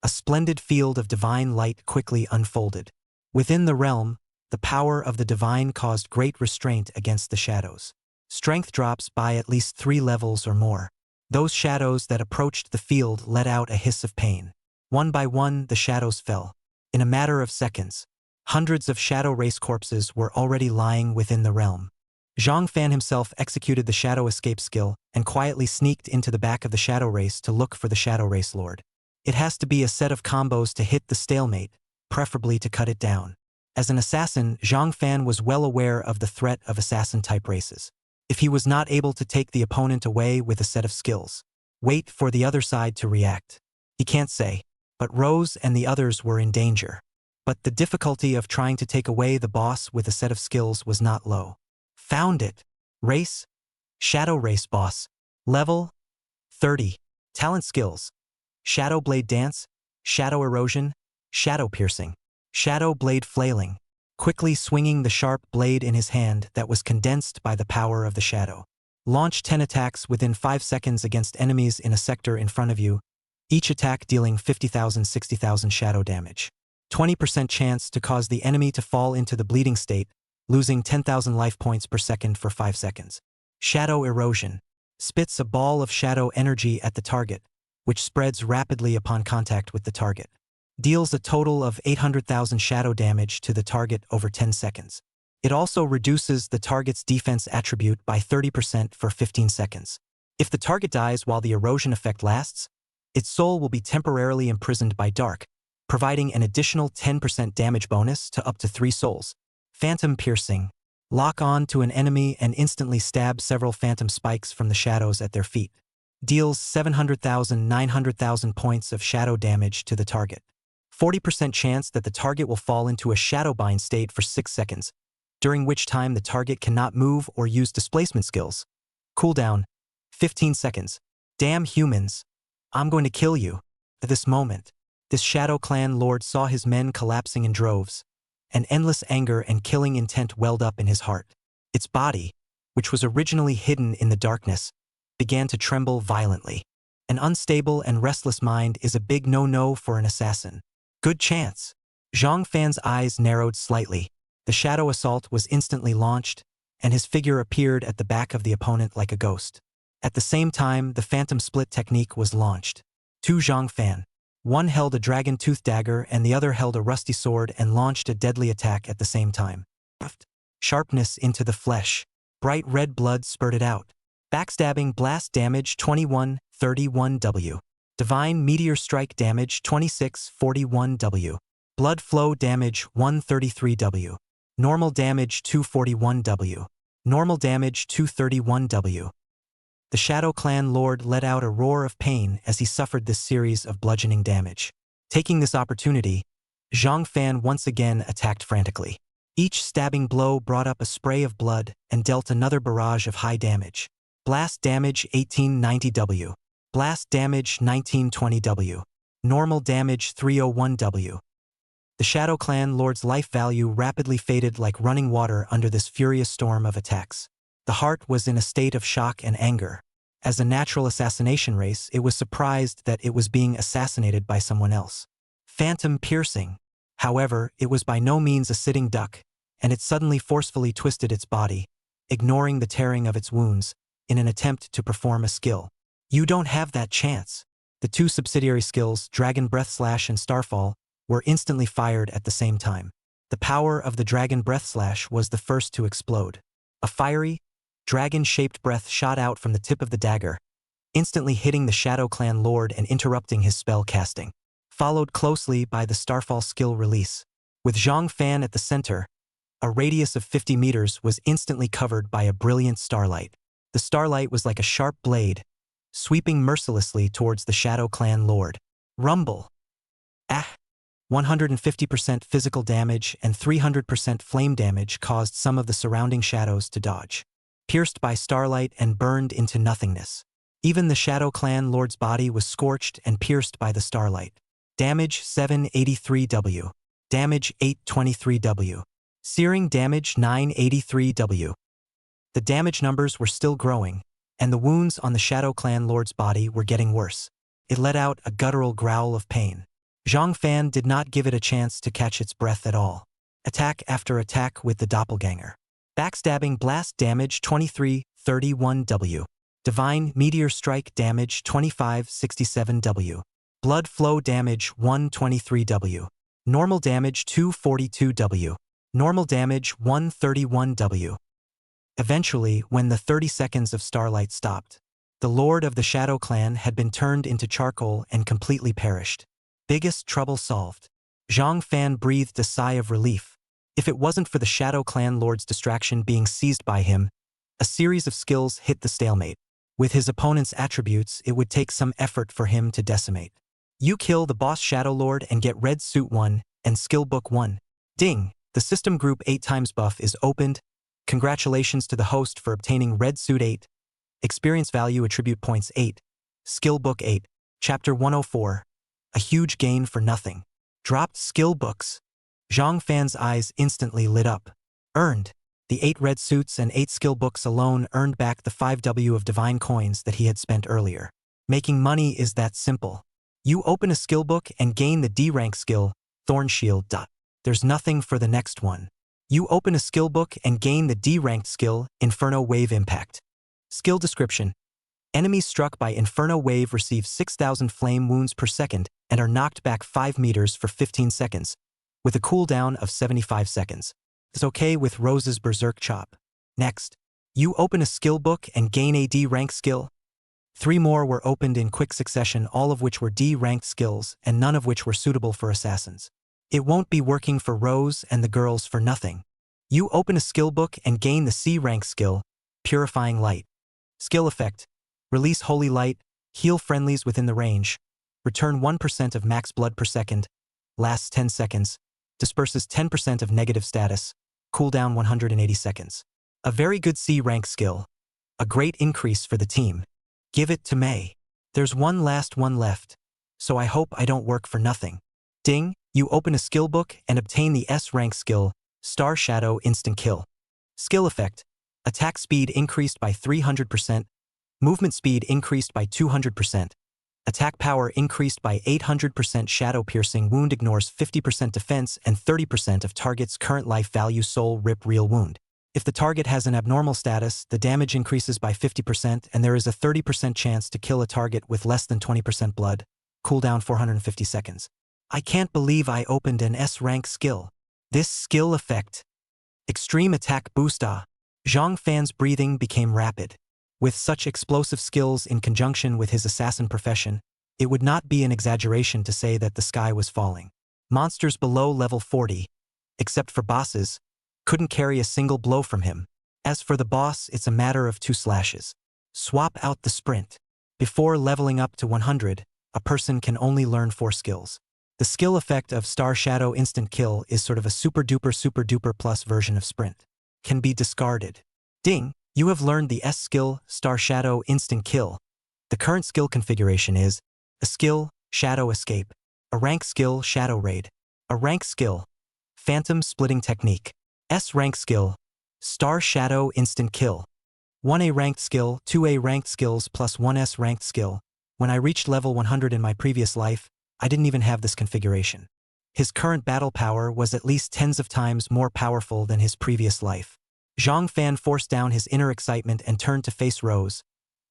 a splendid field of divine light quickly unfolded. Within the realm, the power of the divine caused great restraint against the shadows. Strength drops by at least 3 levels or more. Those shadows that approached the field let out a hiss of pain. One by one, the shadows fell. In a matter of seconds, hundreds of Shadow Race corpses were already lying within the realm. Zhang Fan himself executed the Shadow Escape skill and quietly sneaked into the back of the Shadow Race to look for the Shadow Race Lord. It has to be a set of combos to hit the stalemate, preferably to cut it down. As an assassin, Zhang Fan was well aware of the threat of assassin-type races. If he was not able to take the opponent away with a set of skills, wait for the other side to react. He can't say, but Rose and the others were in danger. But the difficulty of trying to take away the boss with a set of skills was not low. Found it. Race. Shadow Race Boss. Level 30. Talent skills. Shadow Blade Dance. Shadow Erosion. Shadow Piercing. Shadow Blade Flailing. Quickly swinging the sharp blade in his hand that was condensed by the power of the shadow. Launch 10 attacks within 5 seconds against enemies in a sector in front of you, each attack dealing 50,000 60,000 shadow damage. 20% chance to cause the enemy to fall into the bleeding state, losing 10,000 life points per second for 5 seconds. Shadow erosion. Spits a ball of shadow energy at the target, which spreads rapidly upon contact with the target. Deals a total of 800,000 shadow damage to the target over 10 seconds. It also reduces the target's defense attribute by 30% for 15 seconds. If the target dies while the erosion effect lasts, its soul will be temporarily imprisoned by dark, providing an additional 10% damage bonus to up to 3 souls. Phantom piercing. Lock on to an enemy and instantly stab several phantom spikes from the shadows at their feet. Deals 700,000 900,000 points of shadow damage to the target. 40% chance that the target will fall into a shadowbind state for 6 seconds, during which time the target cannot move or use displacement skills. Cooldown, 15 seconds. Damn humans. I'm going to kill you. At this moment, this Shadow Clan lord saw his men collapsing in droves. An endless anger and killing intent welled up in his heart. Its body, which was originally hidden in the darkness, began to tremble violently. An unstable and restless mind is a big no-no for an assassin. Good chance. Zhang Fan's eyes narrowed slightly. The shadow assault was instantly launched, and his figure appeared at the back of the opponent like a ghost. At the same time, the phantom split technique was launched. Two Zhang Fan. One held a dragon tooth dagger and the other held a rusty sword and launched a deadly attack at the same time. Sharpness into the flesh. Bright red blood spurted out. Backstabbing blast damage 2131W. Divine meteor strike damage 2641W. Blood flow damage 133W. Normal damage 241W. Normal damage 231W. The Shadow Clan lord let out a roar of pain as he suffered this series of bludgeoning damage. Taking this opportunity, Zhang Fan once again attacked frantically. Each stabbing blow brought up a spray of blood and dealt another barrage of high damage. Blast damage 1890W. Blast damage 1920W. Normal damage 301W. The Shadow Clan lord's life value rapidly faded like running water under this furious storm of attacks. The heart was in a state of shock and anger. As a natural assassination race, it was surprised that it was being assassinated by someone else. Phantom piercing. However, it was by no means a sitting duck, and it suddenly forcefully twisted its body, ignoring the tearing of its wounds, in an attempt to perform a skill. You don't have that chance. The two subsidiary skills, Dragon Breath Slash and Starfall, were instantly fired at the same time. The power of the Dragon Breath Slash was the first to explode. A fiery, dragon-shaped breath shot out from the tip of the dagger, instantly hitting the Shadow Clan lord and interrupting his spell casting. Followed closely by the Starfall skill release. With Zhang Fan at the center, a radius of 50 meters was instantly covered by a brilliant starlight. The starlight was like a sharp blade, sweeping mercilessly towards the Shadow Clan lord. Rumble. 150% physical damage and 300% flame damage caused some of the surrounding shadows to dodge. Pierced by starlight and burned into nothingness. Even the Shadow Clan lord's body was scorched and pierced by the starlight. Damage 783W. Damage 823W. Searing damage 983W. The damage numbers were still growing, and the wounds on the Shadow Clan lord's body were getting worse. It let out a guttural growl of pain. Zhang Fan did not give it a chance to catch its breath at all. Attack after attack with the doppelganger. Backstabbing blast damage 2331W. Divine meteor strike damage 2567W. Blood flow damage 123W. Normal damage 242W. Normal damage 131W. Eventually, when the 30 seconds of starlight stopped, the lord of the Shadow Clan had been turned into charcoal and completely perished. Biggest trouble solved. Zhang Fan breathed a sigh of relief. If it wasn't for the Shadow Clan lord's distraction being seized by him, a series of skills hit the stalemate. With his opponent's attributes, it would take some effort for him to decimate. You kill the boss Shadow Lord and get Red Suit 1 and Skill Book 1. Ding! The System Group 8 times buff is opened. Congratulations to the host for obtaining Red Suit 8. Experience value attribute points 8. Skill Book 8. Chapter 104. A huge gain for nothing. Dropped skill books. Zhang Fan's eyes instantly lit up. Earned. The 8 red suits and 8 skill books alone earned back the 5W of divine coins that he had spent earlier. Making money is that simple. You open a skill book and gain the D rank skill, Thorn Shield. There's nothing for the next one. You open a skill book and gain the D ranked skill, Inferno Wave Impact. Skill description. Enemies struck by Inferno Wave receive 6,000 flame wounds per second and are knocked back 5 meters for 15 seconds, with a cooldown of 75 seconds. It's okay with Rose's Berserk Chop. Next, you open a skill book and gain a D rank skill. 3 more were opened in quick succession, all of which were D ranked skills and none of which were suitable for assassins. It won't be working for Rose and the girls for nothing. You open a skill book and gain the C rank skill, Purifying Light. Skill effect. Release Holy Light, heal friendlies within the range, return 1% of max blood per second, lasts 10 seconds, disperses 10% of negative status, cooldown 180 seconds. A very good C rank skill. A great increase for the team. Give it to May. There's one last one left, so I hope I don't work for nothing. Ding, you open a skill book and obtain the S rank skill, Star Shadow Instant Kill. Skill effect. Attack speed increased by 300%, movement speed increased by 200%, attack power increased by 800%, shadow piercing wound ignores 50% defense and 30% of target's current life value, soul rip real wound. If the target has an abnormal status, the damage increases by 50% and there is a 30% chance to kill a target with less than 20% blood, cooldown 450 seconds. I can't believe I opened an S rank skill. This skill effect. Extreme attack boost. Zhang Fan's breathing became rapid. With such explosive skills in conjunction with his assassin profession, it would not be an exaggeration to say that the sky was falling. Monsters below level 40, except for bosses, couldn't carry a single blow from him. As for the boss, it's a matter of 2 slashes. Swap out the sprint. Before leveling up to 100, a person can only learn 4 skills. The skill effect of Star Shadow Instant Kill is sort of a super duper plus version of sprint. Can be discarded. Ding! You have learned the S skill, Star Shadow Instant Kill. The current skill configuration is a skill, Shadow Escape, a rank skill, Shadow Raid, a rank skill, Phantom Splitting Technique, S rank skill, Star Shadow Instant Kill, 1A ranked skill, 2A ranked skills plus 1S ranked skill. When I reached level 100 in my previous life, I didn't even have this configuration. His current battle power was at least tens of times more powerful than his previous life. Zhang Fan forced down his inner excitement and turned to face Rose,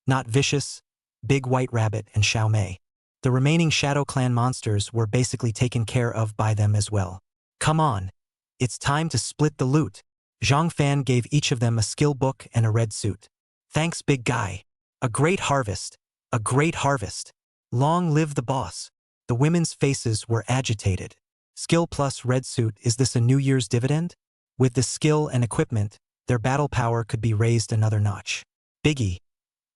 Not Vicious, Big White Rabbit, and Xiao Mei. The remaining Shadow Clan monsters were basically taken care of by them as well. Come on. It's time to split the loot. Zhang Fan gave each of them a skill book and a red suit. Thanks, big guy. A great harvest. A great harvest. Long live the boss. The women's faces were agitated. Skill plus red suit, is this a New Year's dividend? With the skill and equipment, their battle power could be raised another notch. Biggie.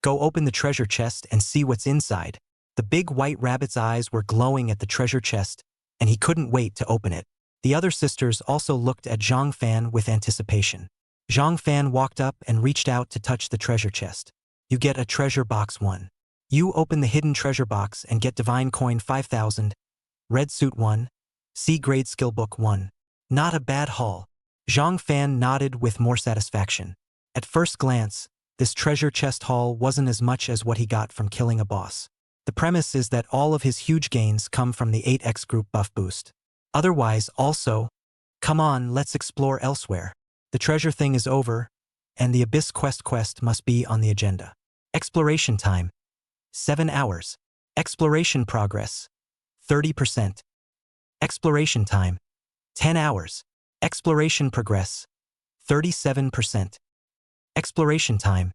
Go open the treasure chest and see what's inside. The big white rabbit's eyes were glowing at the treasure chest, and he couldn't wait to open it. The other sisters also looked at Zhang Fan with anticipation. Zhang Fan walked up and reached out to touch the treasure chest. You get a treasure box 1. You open the hidden treasure box and get divine coin 5,000, red suit 1, C grade skill book 1. Not a bad haul. Zhang Fan nodded with more satisfaction. At first glance, this treasure chest haul wasn't as much as what he got from killing a boss. The premise is that all of his huge gains come from the 8x group buff boost. Otherwise, also, come on, let's explore elsewhere. The treasure thing is over, and the Abyss quest must be on the agenda. Exploration time. 7 hours. Exploration progress. 30%. Exploration time. 10 hours. Exploration progress. 37%. Exploration time.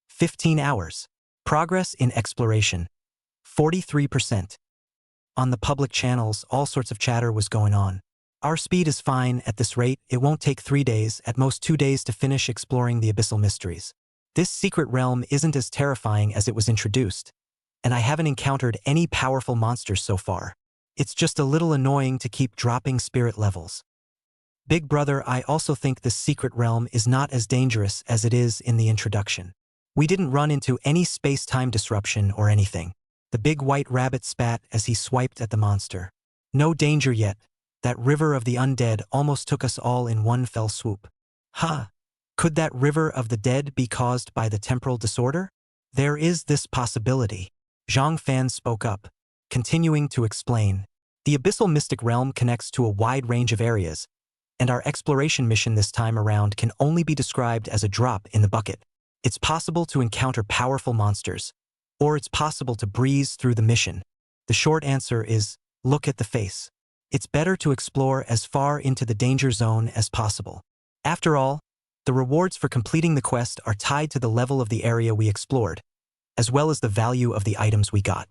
15 hours. Progress in exploration. 43%. On the public channels, all sorts of chatter was going on. Our speed is fine. At this rate, it won't take 3 days, at most 2 days, to finish exploring the abyssal mysteries. This secret realm isn't as terrifying as it was introduced, and I haven't encountered any powerful monsters so far. It's just a little annoying to keep dropping spirit levels. Big brother, I also think this secret realm is not as dangerous as it is in the introduction. We didn't run into any space-time disruption or anything. The big white rabbit spat as he swiped at the monster. No danger yet. That river of the undead almost took us all in one fell swoop. Ha! Could that river of the dead be caused by the temporal disorder? There is this possibility. Zhang Fan spoke up, continuing to explain. The abyssal mystic realm connects to a wide range of areas, and our exploration mission this time around can only be described as a drop in the bucket. It's possible to encounter powerful monsters, or it's possible to breeze through the mission. The short answer is, look at the face. It's better to explore as far into the danger zone as possible. After all, the rewards for completing the quest are tied to the level of the area we explored, as well as the value of the items we got.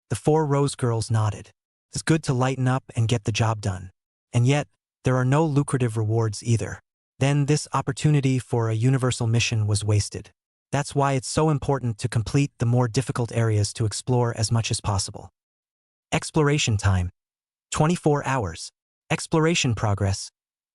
The 4 Rose girls nodded. It's good to lighten up and get the job done. And yet, there are no lucrative rewards either. Then this opportunity for a universal mission was wasted. That's why it's so important to complete the more difficult areas to explore as much as possible. Exploration time: 24 hours. Exploration progress: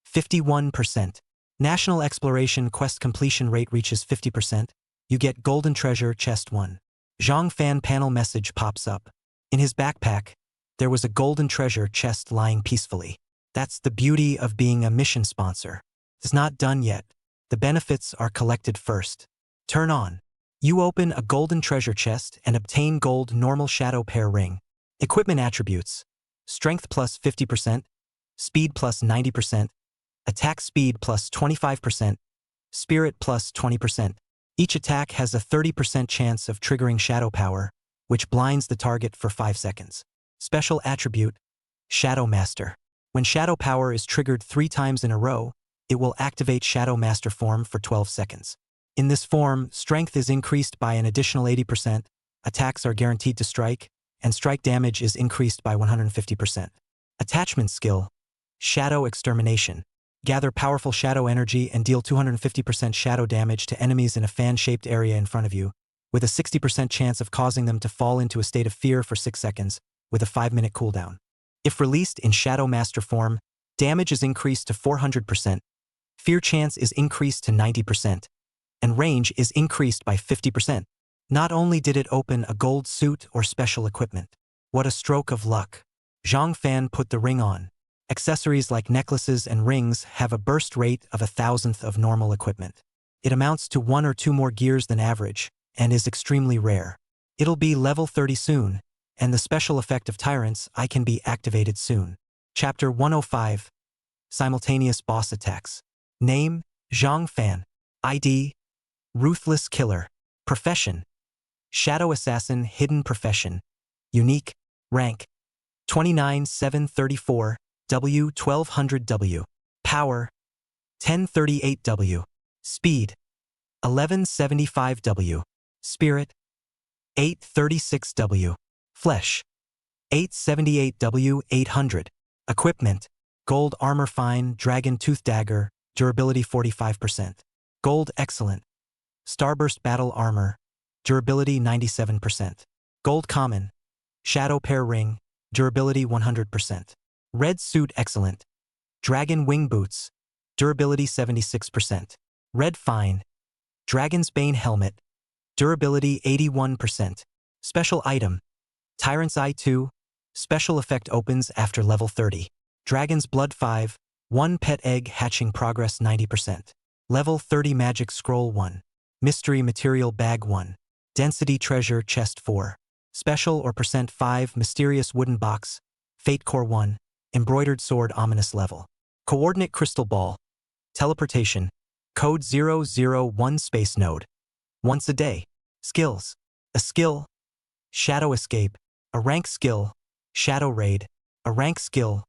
51%. National exploration quest completion rate reaches 50%. You get golden treasure chest 1. Zhang Fan panel message pops up. In his backpack, there was a golden treasure chest lying peacefully. That's the beauty of being a mission sponsor. It's not done yet. The benefits are collected first. Turn on. You open a golden treasure chest and obtain gold normal shadow pair ring. Equipment attributes: strength plus 50%, speed plus 90%, attack speed plus 25%, spirit plus 20%. Each attack has a 30% chance of triggering shadow power, which blinds the target for 5 seconds. Special attribute: Shadow Master. When shadow power is triggered 3 times in a row, it will activate Shadow Master form for 12 seconds. In this form, strength is increased by an additional 80%, attacks are guaranteed to strike, and strike damage is increased by 150%. Attachment skill: Shadow Extermination. Gather powerful shadow energy and deal 250% shadow damage to enemies in a fan-shaped area in front of you, with a 60% chance of causing them to fall into a state of fear for 6 seconds, with a 5-minute cooldown. If released in Shadow Master form, damage is increased to 400%, fear chance is increased to 90%, and range is increased by 50%. Not only did it open a gold suit or special equipment. What a stroke of luck. Zhang Fan put the ring on. Accessories like necklaces and rings have a burst rate of 1,000th of normal equipment. It amounts to 1 or 2 more gears than average, and is extremely rare. It'll be level 30 soon, and the special effect of Tyrant's Eye can be activated soon. Chapter 105. Simultaneous Boss Attacks. Name: Zhang Fan. ID: Ruthless Killer. Profession: Shadow Assassin Hidden Profession. Unique. Rank: 29,734 W 1200 W. Power: 1038 W. Speed: 1175 W. Spirit: 836 W. Flesh: 878 W 800. Equipment: Gold Armor Fine Dragon Tooth Dagger, durability 45%. Gold Excellent. Starburst Battle Armor, durability 97%. Gold Common. Shadow Pair Ring, durability 100%. Red Suit Excellent. Dragon Wing Boots, durability 76%. Red Fine. Dragon's Bane Helmet, durability 81%. Special Item: Tyrant's Eye 2, special effect opens after level 30. Dragon's Blood 5, 1 pet egg hatching progress 90%. Level 30 Magic Scroll 1. Mystery Material Bag 1. Density Treasure Chest 4. Special or %5 Mysterious Wooden Box, Fate Core 1. Embroidered Sword Ominous Level. Coordinate Crystal Ball. Teleportation. Code 001 Space Node. Once a day. Skills: a skill: Shadow Escape. A rank skill: Shadow Raid. A rank skill: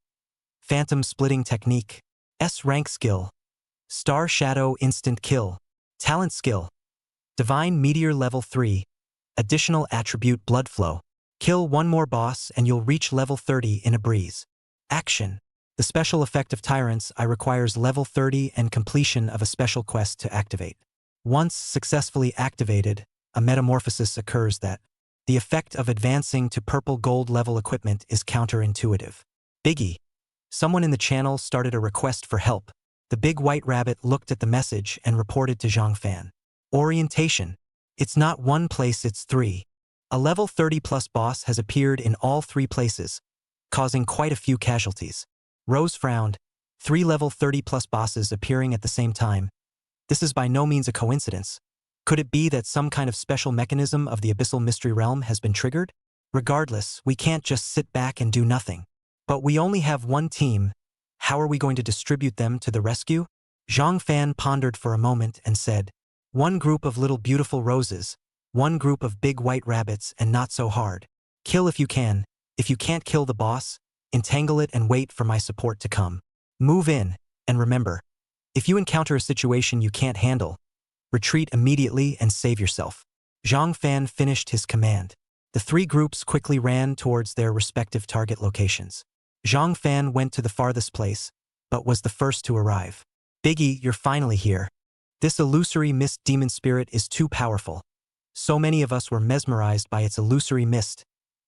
Phantom Splitting Technique. S rank skill: Star Shadow Instant Kill. Talent skill: Divine Meteor Level 3. Additional attribute: Blood Flow. Kill 1 more boss and you'll reach level 30 in a breeze. Action: the special effect of Tyrant's Eye requires level 30 and completion of a special quest to activate. Once successfully activated, a metamorphosis occurs that the effect of advancing to purple gold level equipment is counterintuitive. Biggie. Someone in the channel started a request for help. The big white rabbit looked at the message and reported to Zhang Fan. Orientation: it's not 1 place, it's 3. A level 30 plus boss has appeared in all 3 places, causing quite a few casualties. Rose frowned. 3 level 30 plus bosses appearing at the same time. This is by no means a coincidence. Could it be that some kind of special mechanism of the abyssal mystery realm has been triggered? Regardless, we can't just sit back and do nothing. But we only have one team. How are we going to distribute them to the rescue? Zhang Fan pondered for a moment and said, one group of little beautiful roses, one group of big white rabbits, and not so hard. Kill if you can. If you can't kill the boss, entangle it and wait for my support to come. Move in, and remember, if you encounter a situation you can't handle, retreat immediately and save yourself. Zhang Fan finished his command. The three groups quickly ran towards their respective target locations. Zhang Fan went to the farthest place, but was the first to arrive. Biggie, you're finally here. This illusory mist demon spirit is too powerful. So many of us were mesmerized by its illusory mist,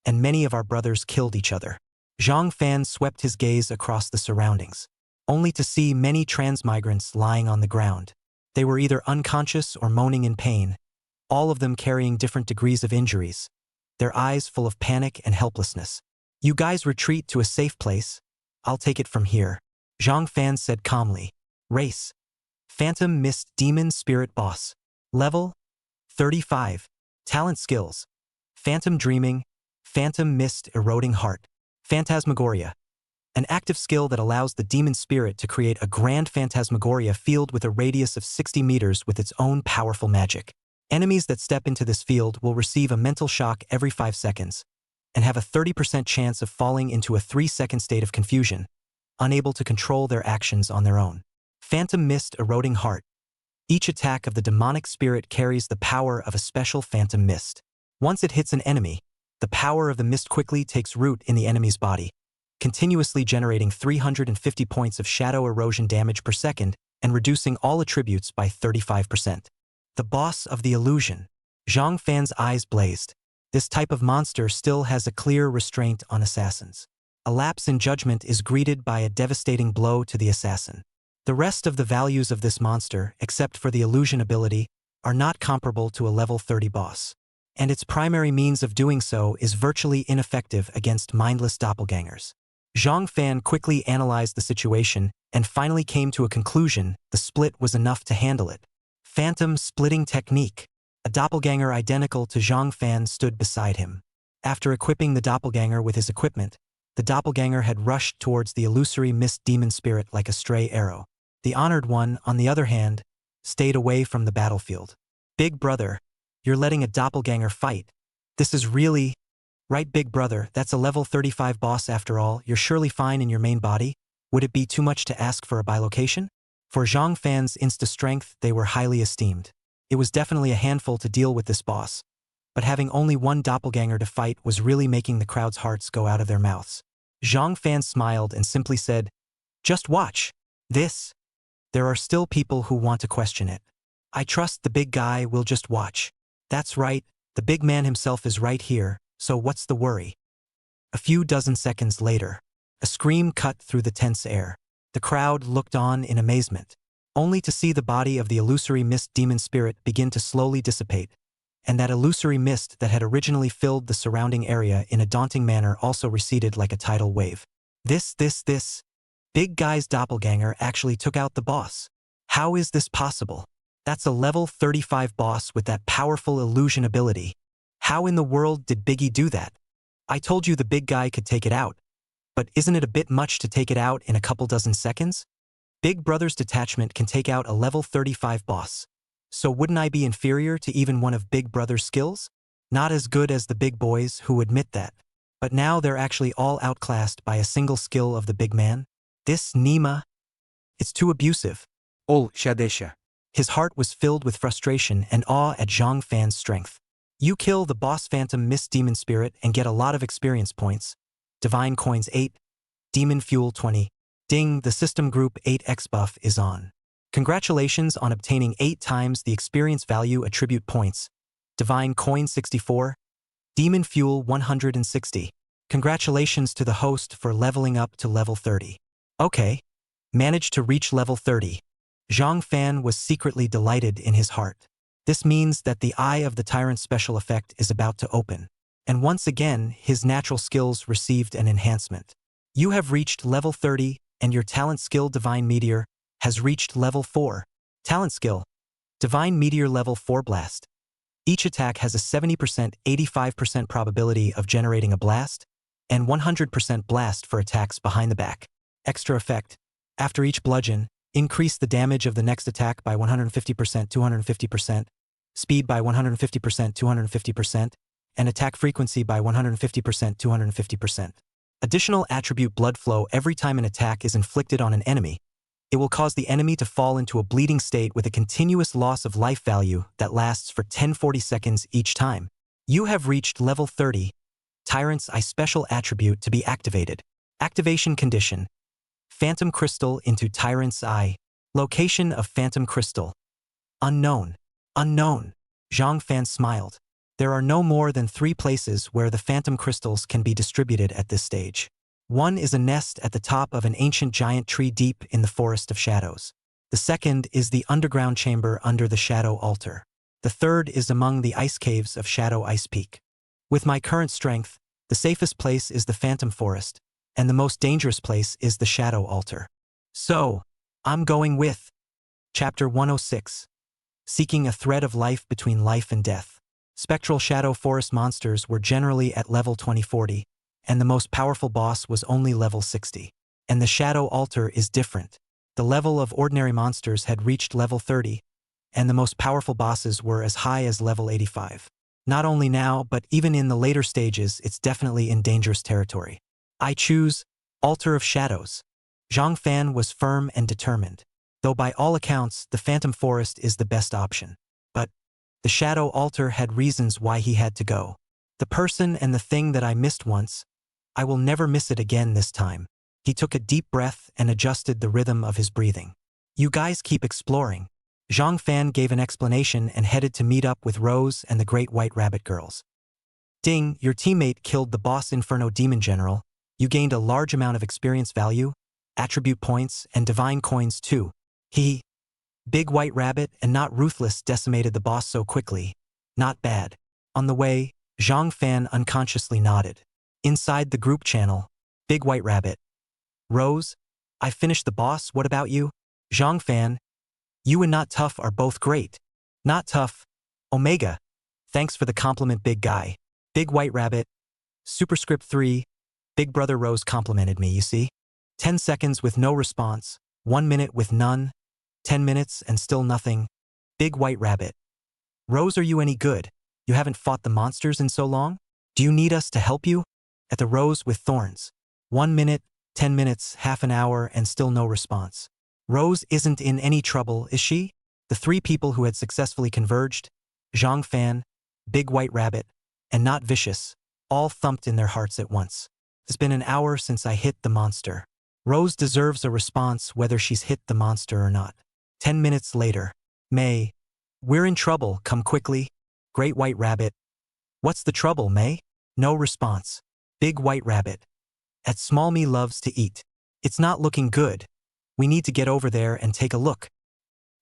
and many of our brothers killed each other. Zhang Fan swept his gaze across the surroundings, only to see many transmigrants lying on the ground. They were either unconscious or moaning in pain, all of them carrying different degrees of injuries, their eyes full of panic and helplessness. You guys retreat to a safe place. I'll take it from here, Zhang Fan said calmly. Race: Phantom Mist Demon Spirit Boss. Level: 35. Talent skills: Phantom Dreaming, Phantom Mist Eroding Heart. Phantasmagoria: an active skill that allows the demon spirit to create a grand phantasmagoria field with a radius of 60 meters with its own powerful magic. Enemies that step into this field will receive a mental shock every 5 seconds and have a 30% chance of falling into a 3-second state of confusion, unable to control their actions on their own. Phantom Mist Eroding Heart: each attack of the demonic spirit carries the power of a special phantom mist. Once it hits an enemy, the power of the mist quickly takes root in the enemy's body, continuously generating 350 points of shadow erosion damage per second and reducing all attributes by 35%. The boss of the illusion. Zhang Fan's eyes blazed. This type of monster still has a clear restraint on assassins. A lapse in judgment is greeted by a devastating blow to the assassin. The rest of the values of this monster, except for the illusion ability, are not comparable to a level 30 boss. And its primary means of doing so is virtually ineffective against mindless doppelgangers. Zhang Fan quickly analyzed the situation and finally came to a conclusion: the split was enough to handle it. Phantom Splitting Technique. A doppelganger identical to Zhang Fan stood beside him. After equipping the doppelganger with his equipment, the doppelganger had rushed towards the illusory mist demon spirit like a stray arrow. The honored one, on the other hand, stayed away from the battlefield. Big brother, you're letting a doppelganger fight. This is really... Right, big brother, that's a level 35 boss after all. You're surely fine in your main body. Would it be too much to ask for a bilocation? For Zhang Fan's insta-strength, they were highly esteemed. It was definitely a handful to deal with this boss, but having only one doppelganger to fight was really making the crowd's hearts go out of their mouths. Zhang Fan smiled and simply said, just watch. This. There are still people who want to question it. I trust the big guy will just watch. That's right, the big man himself is right here, so what's the worry? A few dozen seconds later, a scream cut through the tense air. The crowd looked on in amazement, only to see the body of the illusory mist demon spirit begin to slowly dissipate, and that illusory mist that had originally filled the surrounding area in a daunting manner also receded like a tidal wave. This big guy's doppelganger actually took out the boss. How is this possible? That's a level 35 boss with that powerful illusion ability. How in the world did Biggie do that? I told you the big guy could take it out. But isn't it a bit much to take it out in a couple dozen seconds? Big Brother's detachment can take out a level 35 boss. So wouldn't I be inferior to even one of Big Brother's skills? Not as good as the big boys who admit that. But now they're actually all outclassed by a single skill of the big man. This Nima, it's too abusive. Ol Shadesha. His heart was filled with frustration and awe at Zhang Fan's strength. You kill the boss Phantom Mist Demon Spirit and get a lot of experience points. Divine Coins 8, Demon Fuel 20. Ding, the System Group 8X buff is on. Congratulations on obtaining 8 times the experience value attribute points. Divine Coin 64, Demon Fuel 160. Congratulations to the host for leveling up to level 30. Okay, managed to reach level 30. Zhang Fan was secretly delighted in his heart. This means that the Eye of the Tyrant special effect is about to open. And once again, his natural skills received an enhancement. You have reached level 30, and your talent skill Divine Meteor has reached level 4. Talent skill, Divine Meteor Level 4 Blast. Each attack has a 70% 85% probability of generating a blast, and 100% blast for attacks behind the back. Extra effect. After each bludgeon, increase the damage of the next attack by 150% 250%, speed by 150% 250%, and attack frequency by 150% 250%. Additional attribute blood flow every time an attack is inflicted on an enemy. It will cause the enemy to fall into a bleeding state with a continuous loss of life value that lasts for 10-40 seconds each time. You have reached level 30. Tyrant's Eye special attribute to be activated. Activation condition. Phantom Crystal into Tyrant's Eye. Location of Phantom Crystal. Unknown. Unknown. Zhang Fan smiled. There are no more than 3 places where the Phantom Crystals can be distributed at this stage. One is a nest at the top of an ancient giant tree deep in the Forest of Shadows. The second is the underground chamber under the Shadow Altar. The third is among the ice caves of Shadow Ice Peak. With my current strength, the safest place is the Phantom Forest, and the most dangerous place is the Shadow Altar. So, I'm going with Chapter 106. Seeking a thread of life between life and death. Spectral Shadow Forest monsters were generally at level 20-40, and the most powerful boss was only level 60. And the Shadow Altar is different. The level of ordinary monsters had reached level 30, and the most powerful bosses were as high as level 85. Not only now, but even in the later stages, it's definitely in dangerous territory. I choose Altar of Shadows. Zhang Fan was firm and determined. Though by all accounts, the Phantom Forest is the best option. But the Shadow Altar had reasons why he had to go. The person and the thing that I missed once, I will never miss it again this time. He took a deep breath and adjusted the rhythm of his breathing. You guys keep exploring. Zhang Fan gave an explanation and headed to meet up with Rose and the Great White Rabbit girls. Ding, your teammate killed the boss Inferno Demon General. You gained a large amount of experience value, attribute points, and divine coins too. Big White Rabbit and not Ruthless decimated the boss so quickly. Not bad. On the way, Zhang Fan unconsciously nodded. Inside the group channel, Big White Rabbit. Rose, I finished the boss, what about you? Zhang Fan, you and Not Tough are both great. Not Tough, Omega. Thanks for the compliment, big guy. Big White Rabbit. Superscript 3, Big Brother Rose complimented me, you see? 10 seconds with no response, 1 minute with none, 10 minutes and still nothing. Big White Rabbit. Rose, are you any good? You haven't fought the monsters in so long? Do you need us to help you? At the Rose with Thorns. 1 minute, 10 minutes, half an hour, and still no response. Rose isn't in any trouble, is she? The 3 people who had successfully converged, Zhang Fan, Big White Rabbit, and Not Vicious, all thumped in their hearts at once. It's been an hour since I hit the monster. Rose deserves a response whether she's hit the monster or not. 10 minutes later. May. We're in trouble, come quickly. Great White Rabbit. What's the trouble, May? No response. Big White Rabbit. At Small Me loves to eat. It's not looking good. We need to get over there and take a look.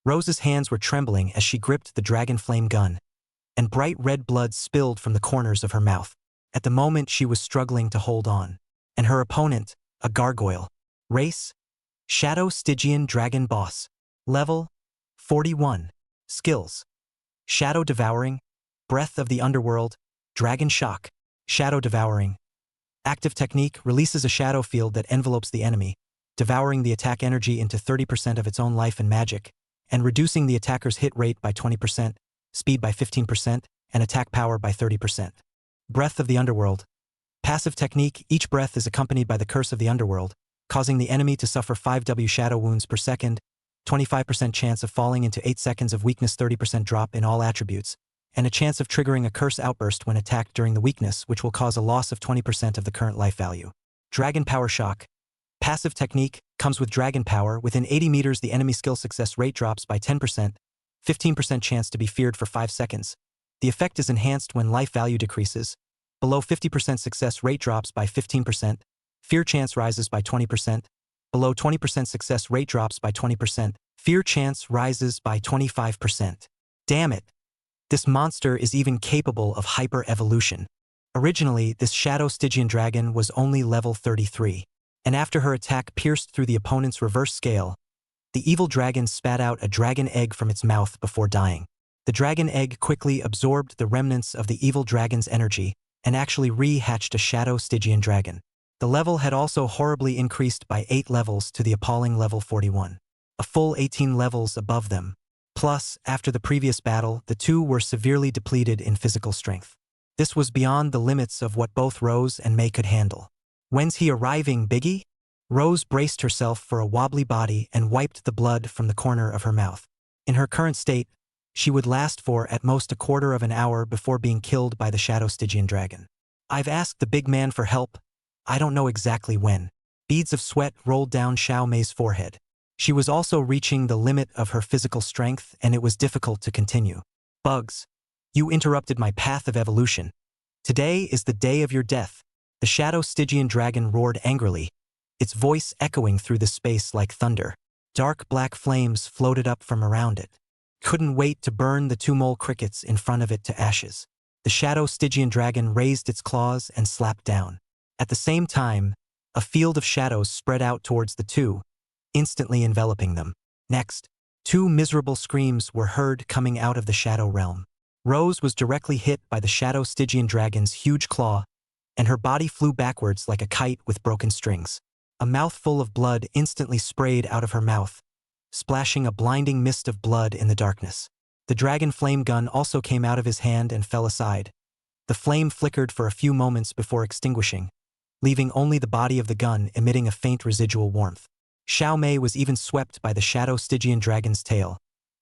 Rose's hands were trembling as she gripped the dragon flame gun, and bright red blood spilled from the corners of her mouth. At the moment she was struggling to hold on. And her opponent, a gargoyle. Race? Shadow Stygian Dragon Boss. Level? 41. Skills. Shadow Devouring. Breath of the Underworld. Dragon Shock. Shadow Devouring. Active technique releases a shadow field that envelopes the enemy, devouring the attack energy into 30% of its own life and magic, and reducing the attacker's hit rate by 20%, speed by 15%, and attack power by 30%. Breath of the Underworld. Passive technique, each breath is accompanied by the Curse of the Underworld, causing the enemy to suffer 5W shadow wounds per second, 25% chance of falling into 8 seconds of weakness, 30% drop in all attributes, and a chance of triggering a curse outburst when attacked during the weakness, which will cause a loss of 20% of the current life value. Dragon Power Shock. Passive technique, comes with Dragon Power. Within 80 meters the enemy skill success rate drops by 10%, 15% chance to be feared for 5 seconds. The effect is enhanced when life value decreases. Below 50% success rate drops by 15%, fear chance rises by 20%. Below 20% success rate drops by 20%, fear chance rises by 25%. Damn it! This monster is even capable of hyper-evolution. Originally, this Shadow Stygian Dragon was only level 33, and after her attack pierced through the opponent's reverse scale, The evil dragon spat out a dragon egg from its mouth before dying. The dragon egg quickly absorbed the remnants of the evil dragon's energy and actually re-hatched a shadow Stygian dragon. The level had also horribly increased by 8 levels to the appalling level 41. A full 18 levels above them. Plus, after the previous battle, the two were severely depleted in physical strength. This was beyond the limits of what both Rose and May could handle. When's he arriving, Biggie? Rose braced herself for a wobbly body and wiped the blood from the corner of her mouth. In her current state, she would last for at most a quarter of an hour before being killed by the shadow Stygian dragon. I've asked the big man for help. I don't know exactly when. Beads of sweat rolled down Xiao Mei's forehead. She was also reaching the limit of her physical strength, and it was difficult to continue. Bugs, you interrupted my path of evolution. Today is the day of your death. The shadow Stygian dragon roared angrily, its voice echoing through the space like thunder. Dark black flames floated up from around it. Couldn't wait to burn the two mole crickets in front of it to ashes. The shadow Stygian dragon raised its claws and slapped down. At the same time, a field of shadows spread out towards the two, instantly enveloping them. Next, two miserable screams were heard coming out of the shadow realm. Rose was directly hit by the shadow Stygian dragon's huge claw, and her body flew backwards like a kite with broken strings. A mouthful of blood instantly sprayed out of her mouth, splashing a blinding mist of blood in the darkness. The dragon flame gun also came out of his hand and fell aside. The flame flickered for a few moments before extinguishing, leaving only the body of the gun emitting a faint residual warmth. Xiao Mei was even swept by the shadow Stygian dragon's tail,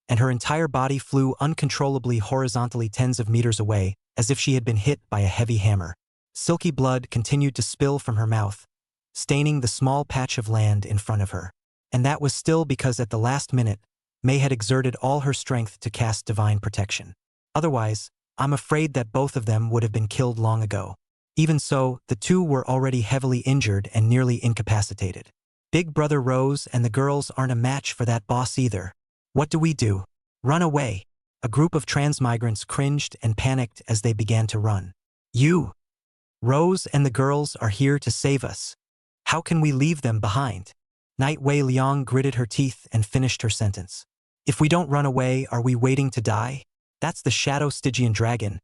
and her entire body flew uncontrollably horizontally tens of meters away, as if she had been hit by a heavy hammer. Silky blood continued to spill from her mouth, staining the small patch of land in front of her. And that was still because at the last minute, May had exerted all her strength to cast divine protection. Otherwise, I'm afraid that both of them would have been killed long ago. Even so, the two were already heavily injured and nearly incapacitated. Big Brother Rose and the girls aren't a match for that boss either. What do we do? Run away. A group of transmigrants cringed and panicked as they began to run. You! Rose and the girls are here to save us. How can we leave them behind? Night Wei Liang gritted her teeth and finished her sentence. If we don't run away, are we waiting to die? That's the shadow Stygian dragon.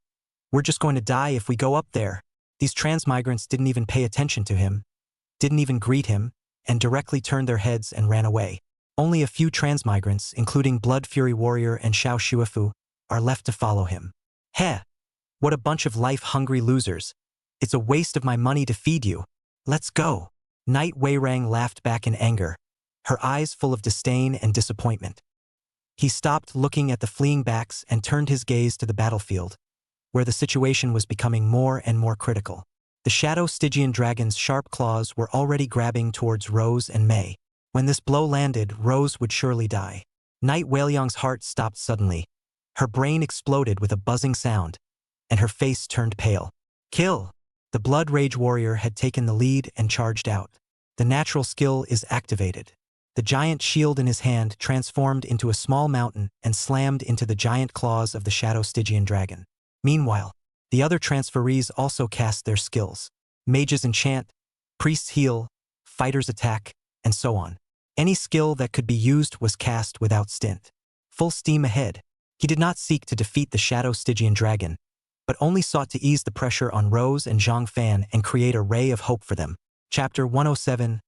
We're just going to die if we go up there. These transmigrants didn't even pay attention to him, didn't even greet him, and directly turned their heads and ran away. Only a few transmigrants, including Blood Fury Warrior and Xiao Shuifu, are left to follow him. Heh! What a bunch of life-hungry losers. It's a waste of my money to feed you. Let's go. Night Weirang laughed back in anger, her eyes full of disdain and disappointment. He stopped looking at the fleeing backs and turned his gaze to the battlefield, where the situation was becoming more and more critical. The shadow Stygian dragon's sharp claws were already grabbing towards Rose and May. When this blow landed, Rose would surely die. Night Weiliang's heart stopped suddenly. Her brain exploded with a buzzing sound, and her face turned pale. Kill! The Blood Rage Warrior had taken the lead and charged out. The natural skill is activated. The giant shield in his hand transformed into a small mountain and slammed into the giant claws of the shadow Stygian dragon. Meanwhile, the other transferees also cast their skills. Mages enchant, priests heal, fighters attack, and so on. Any skill that could be used was cast without stint. Full steam ahead. He did not seek to defeat the shadow Stygian dragon, but only sought to ease the pressure on Rose and Zhang Fan and create a ray of hope for them. Chapter 107.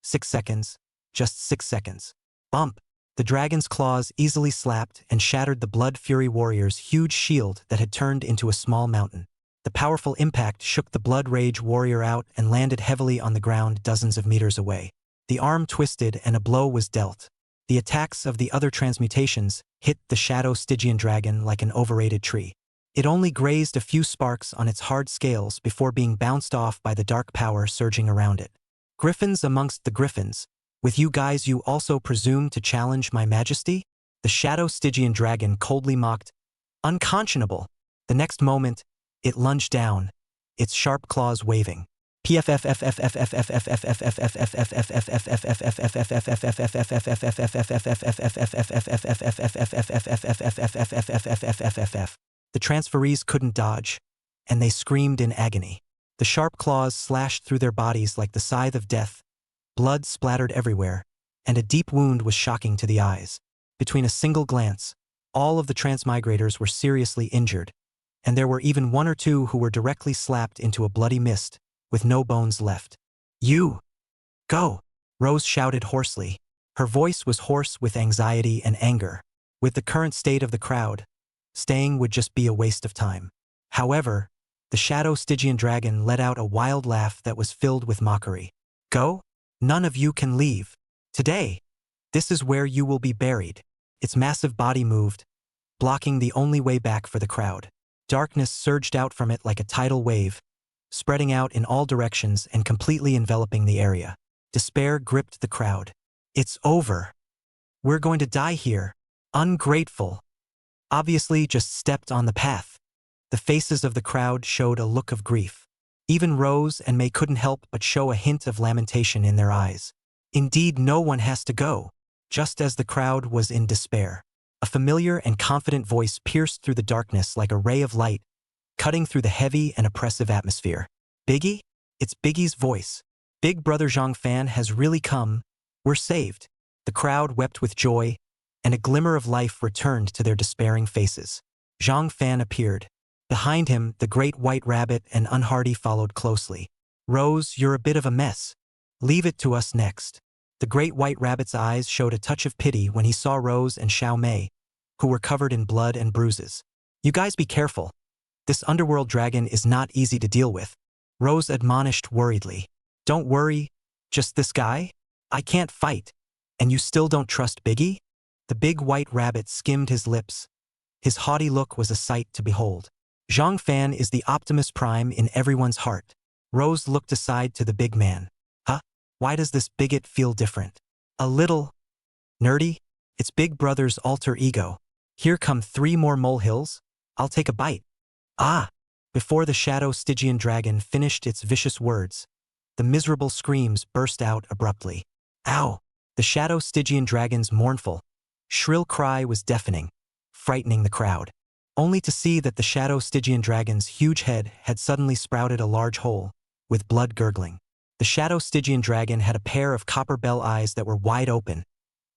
6 seconds. Just 6 seconds. Bump! The dragon's claws easily slapped and shattered the Blood Fury Warrior's huge shield that had turned into a small mountain. The powerful impact shook the Blood Rage Warrior out and landed heavily on the ground dozens of meters away. The arm twisted and a blow was dealt. The attacks of the other transmutations hit the shadow Stygian dragon like an overrated tree. It only grazed a few sparks on its hard scales before being bounced off by the dark power surging around it. Griffins amongst the griffins, with you guys you also presume to challenge my majesty? The shadow Stygian dragon coldly mocked. Unconscionable. The next moment, it lunged down, its sharp claws waving. The transferees couldn't dodge, and they screamed in agony. The sharp claws slashed through their bodies like the scythe of death. Blood splattered everywhere, and a deep wound was shocking to the eyes. Between a single glance, all of the transmigrators were seriously injured, and there were even one or two who were directly slapped into a bloody mist, with no bones left. "You! Go!" Rose shouted hoarsely. Her voice was hoarse with anxiety and anger. With the current state of the crowd, staying would just be a waste of time. However, the shadow Stygian dragon let out a wild laugh that was filled with mockery. "Go? None of you can leave. Today, this is where you will be buried." Its massive body moved, blocking the only way back for the crowd. Darkness surged out from it like a tidal wave, spreading out in all directions and completely enveloping the area. Despair gripped the crowd. "It's over. We're going to die here. Ungrateful." Obviously just stepped on the path. The faces of the crowd showed a look of grief. Even Rose and May couldn't help but show a hint of lamentation in their eyes. Indeed, no one has to go. Just as the crowd was in despair, a familiar and confident voice pierced through the darkness like a ray of light, cutting through the heavy and oppressive atmosphere. "Biggie? It's Biggie's voice. Big Brother Zhang Fan has really come. We're saved." The crowd wept with joy, and a glimmer of life returned to their despairing faces. Zhang Fan appeared. Behind him, the great white rabbit and Unhardy followed closely. "Rose, you're a bit of a mess. Leave it to us next." The great white rabbit's eyes showed a touch of pity when he saw Rose and Xiao Mei, who were covered in blood and bruises. "You guys be careful. This underworld dragon is not easy to deal with," Rose admonished worriedly. "Don't worry, just this guy? I can't fight. And you still don't trust Biggie?" The big white rabbit skimmed his lips. His haughty look was a sight to behold. Zhang Fan is the Optimus Prime in everyone's heart. Rose looked aside to the big man. "Huh? Why does this bigot feel different? A little nerdy? It's Big Brother's alter ego. Here come 3 more molehills. I'll take a bite." "Ah!" Before the shadow Stygian dragon finished its vicious words, the miserable screams burst out abruptly. "Ow!" The shadow Stygian dragon's mournful, shrill cry was deafening, frightening the crowd. Only to see that the shadow Stygian dragon's huge head had suddenly sprouted a large hole, with blood gurgling. The shadow Stygian dragon had a pair of copper bell eyes that were wide open,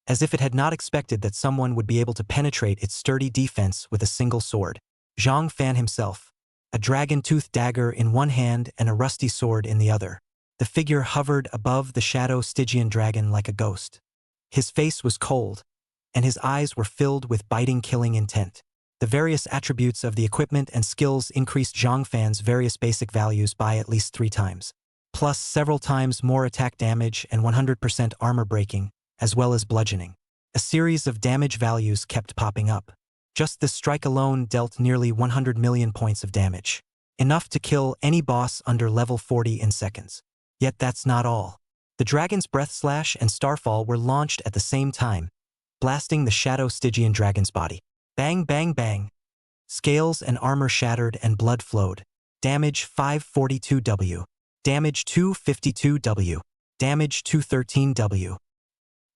as if it had not expected that someone would be able to penetrate its sturdy defense with a single sword. Zhang Fan himself, a dragon-toothed dagger in one hand and a rusty sword in the other. The figure hovered above the shadow Stygian dragon like a ghost. His face was cold, and his eyes were filled with biting, killing intent. The various attributes of the equipment and skills increased Zhang Fan's various basic values by at least 3 times, plus several times more attack damage and 100% armor breaking, as well as bludgeoning. A series of damage values kept popping up. Just this strike alone dealt nearly 100 million points of damage, enough to kill any boss under level 40 in seconds. Yet that's not all. The Dragon's Breath Slash and Starfall were launched at the same time, blasting the shadow Stygian dragon's body. Bang, bang, bang. Scales and armor shattered and blood flowed. Damage 542W. Damage 252W. Damage 213W.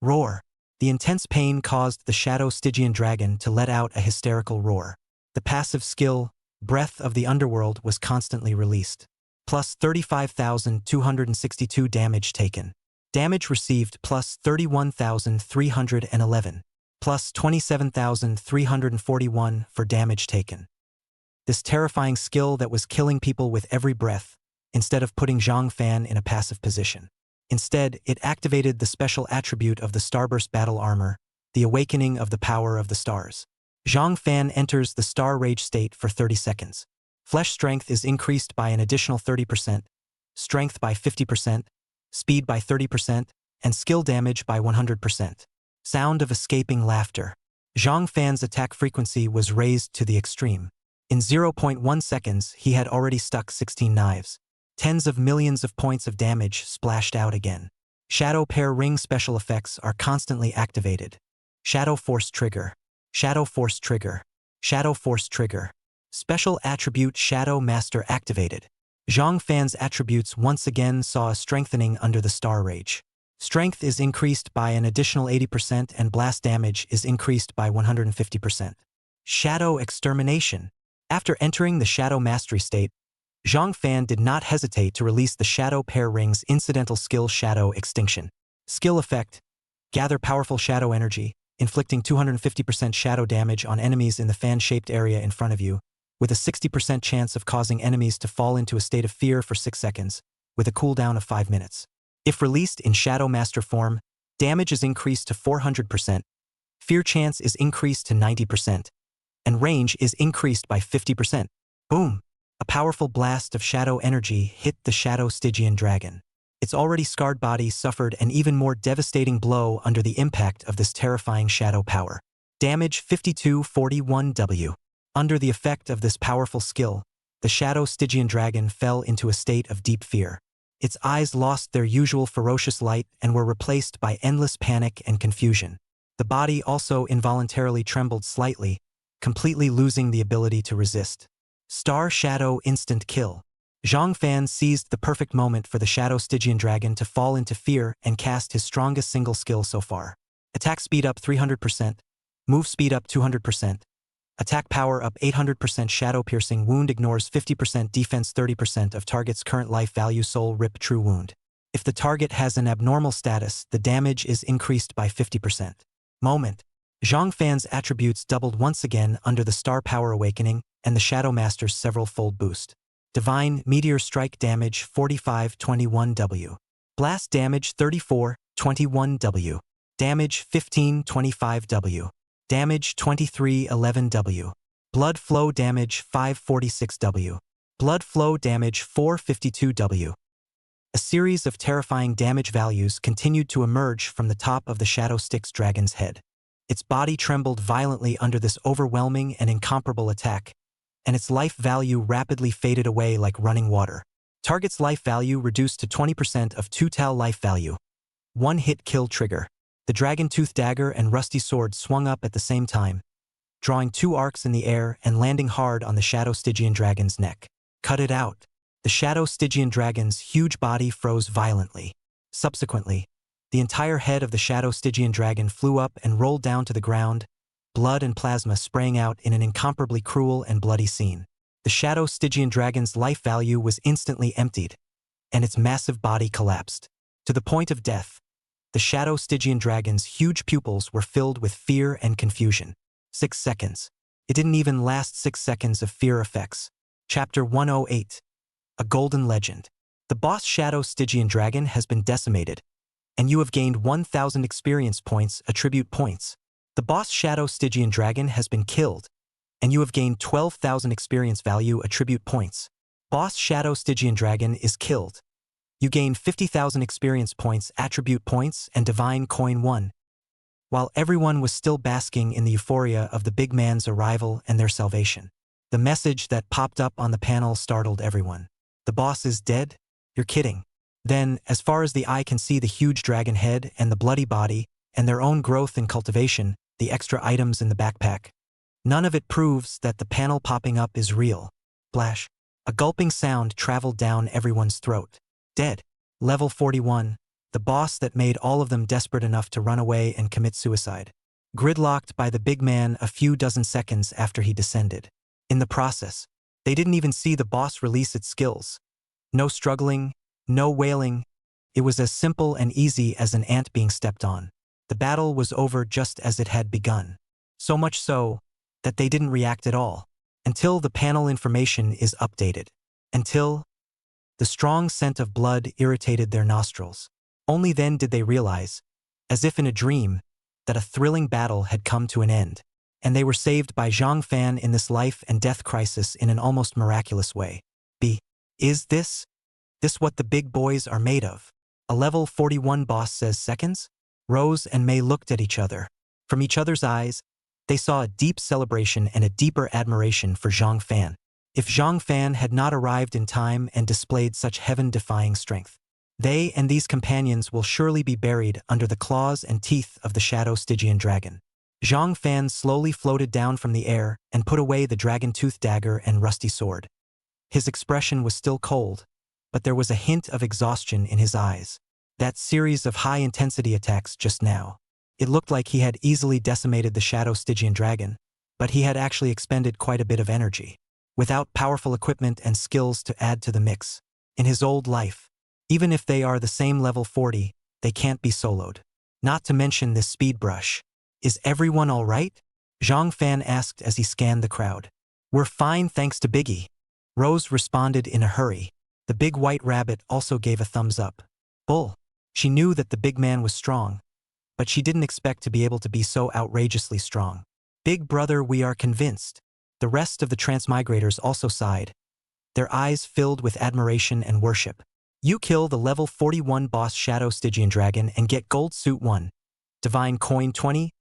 Roar. The intense pain caused the shadow Stygian dragon to let out a hysterical roar. The passive skill, Breath of the Underworld, was constantly released. Plus 35,262 damage taken. Damage received plus 31,311. Plus 27,341 for damage taken. This terrifying skill that was killing people with every breath, instead of putting Zhang Fan in a passive position. Instead, it activated the special attribute of the Starburst Battle Armor, the awakening of the power of the stars. Zhang Fan enters the Star Rage state for 30 seconds. Flesh strength is increased by an additional 30%, strength by 50%, speed by 30%, and skill damage by 100%. Sound of escaping laughter. Zhang Fan's attack frequency was raised to the extreme. In 0.1 seconds, he had already stuck 16 knives. Tens of millions of points of damage splashed out again. Shadow Pair Ring special effects are constantly activated. Shadow Force Trigger. Shadow Force Trigger. Shadow Force Trigger. Special attribute Shadow Master activated. Zhang Fan's attributes once again saw a strengthening under the Star Rage. Strength is increased by an additional 80% and blast damage is increased by 150%. Shadow Extermination. After entering the Shadow Mastery state, Zhang Fan did not hesitate to release the Shadow Pair Ring's incidental skill Shadow Extinction. Skill effect: Gather powerful shadow energy, inflicting 250% shadow damage on enemies in the fan-shaped area in front of you, with a 60% chance of causing enemies to fall into a state of fear for 6 seconds, with a cooldown of 5 minutes. If released in Shadow Master form, damage is increased to 400%, fear chance is increased to 90%, and range is increased by 50%. Boom! A powerful blast of shadow energy hit the Shadow Stygian dragon. Its already scarred body suffered an even more devastating blow under the impact of this terrifying shadow power. Damage 5241W. Under the effect of this powerful skill, the Shadow Stygian dragon fell into a state of deep fear. Its eyes lost their usual ferocious light and were replaced by endless panic and confusion. The body also involuntarily trembled slightly, completely losing the ability to resist. Star Shadow Instant Kill. Zhang Fan seized the perfect moment for the Shadow Stygian dragon to fall into fear and cast his strongest single skill so far. Attack speed up 300%, move speed up 200%, attack power up 800%, shadow piercing wound ignores 50%, defense 30% of target's current life value, soul rip true wound. If the target has an abnormal status, the damage is increased by 50%. Moment. Zhang Fan's attributes doubled once again under the Star Power Awakening and the Shadow Master's several-fold boost. Divine Meteor Strike damage 4521W. Blast damage 3421W. Damage 1525W. Damage 2311W. Blood flow damage 546W. Blood flow damage 452W. A series of terrifying damage values continued to emerge from the top of the Shadow Styx dragon's head. Its body trembled violently under this overwhelming and incomparable attack, and its life value rapidly faded away like running water. Target's life value reduced to 20% of total life value. One-hit kill trigger. The Dragon Tooth Dagger and Rusty Sword swung up at the same time, drawing 2 arcs in the air and landing hard on the Shadow Stygian dragon's neck. Cut it out. The Shadow Stygian dragon's huge body froze violently. Subsequently, the entire head of the Shadow Stygian dragon flew up and rolled down to the ground, blood and plasma spraying out in an incomparably cruel and bloody scene. The Shadow Stygian dragon's life value was instantly emptied, and its massive body collapsed. To the point of death, the Shadow Stygian dragon's huge pupils were filled with fear and confusion. 6 seconds. It didn't even last 6 seconds of fear effects. Chapter 108. A Golden Legend. The boss Shadow Stygian dragon has been decimated, and you have gained 1,000 experience points, attribute points. The boss Shadow Stygian dragon has been killed, and you have gained 12,000 experience value, attribute points. Boss Shadow Stygian dragon is killed. You gain 50,000 experience points, attribute points, and divine coin 1. While everyone was still basking in the euphoria of the big man's arrival and their salvation, the message that popped up on the panel startled everyone. The boss is dead? You're kidding. Then, as far as the eye can see, the huge dragon head and the bloody body, and their own growth and cultivation, the extra items in the backpack. None of it proves that the panel popping up is real. Splash. A gulping sound traveled down everyone's throat. Dead. Level 41. The boss that made all of them desperate enough to run away and commit suicide. Gridlocked by the big man a few dozen seconds after he descended. In the process, they didn't even see the boss release its skills. No struggling, no wailing. It was as simple and easy as an ant being stepped on. The battle was over just as it had begun. So much so that they didn't react at all. Until the panel information is updated. Until the strong scent of blood irritated their nostrils. Only then did they realize, as if in a dream, that a thrilling battle had come to an end. And they were saved by Zhang Fan in this life and death crisis in an almost miraculous way. Is this what the big boys are made of? A level 41 boss says seconds? Rose and Mei looked at each other. From each other's eyes, they saw a deep celebration and a deeper admiration for Zhang Fan. If Zhang Fan had not arrived in time and displayed such heaven-defying strength, they and these companions will surely be buried under the claws and teeth of the Shadow Stygian dragon. Zhang Fan slowly floated down from the air and put away the Dragon Tooth Dagger and Rusty Sword. His expression was still cold, but there was a hint of exhaustion in his eyes. That series of high-intensity attacks just now. It looked like he had easily decimated the Shadow Stygian dragon, but he had actually expended quite a bit of energy. Without powerful equipment and skills to add to the mix. In his old life, even if they are the same level 40, they can't be soloed. Not to mention this speed brush. Is everyone all right? Zhang Fan asked as he scanned the crowd. We're fine thanks to Biggie. Rose responded in a hurry. The big white rabbit also gave a thumbs up. Bull. She knew that the big man was strong, but she didn't expect to be able to be so outrageously strong. Big brother, we are convinced. The rest of the transmigrators also sighed, their eyes filled with admiration and worship. You kill the level 41 boss Shadow Stygian Dragon and get Gold Suit 1. Divine Coin 20.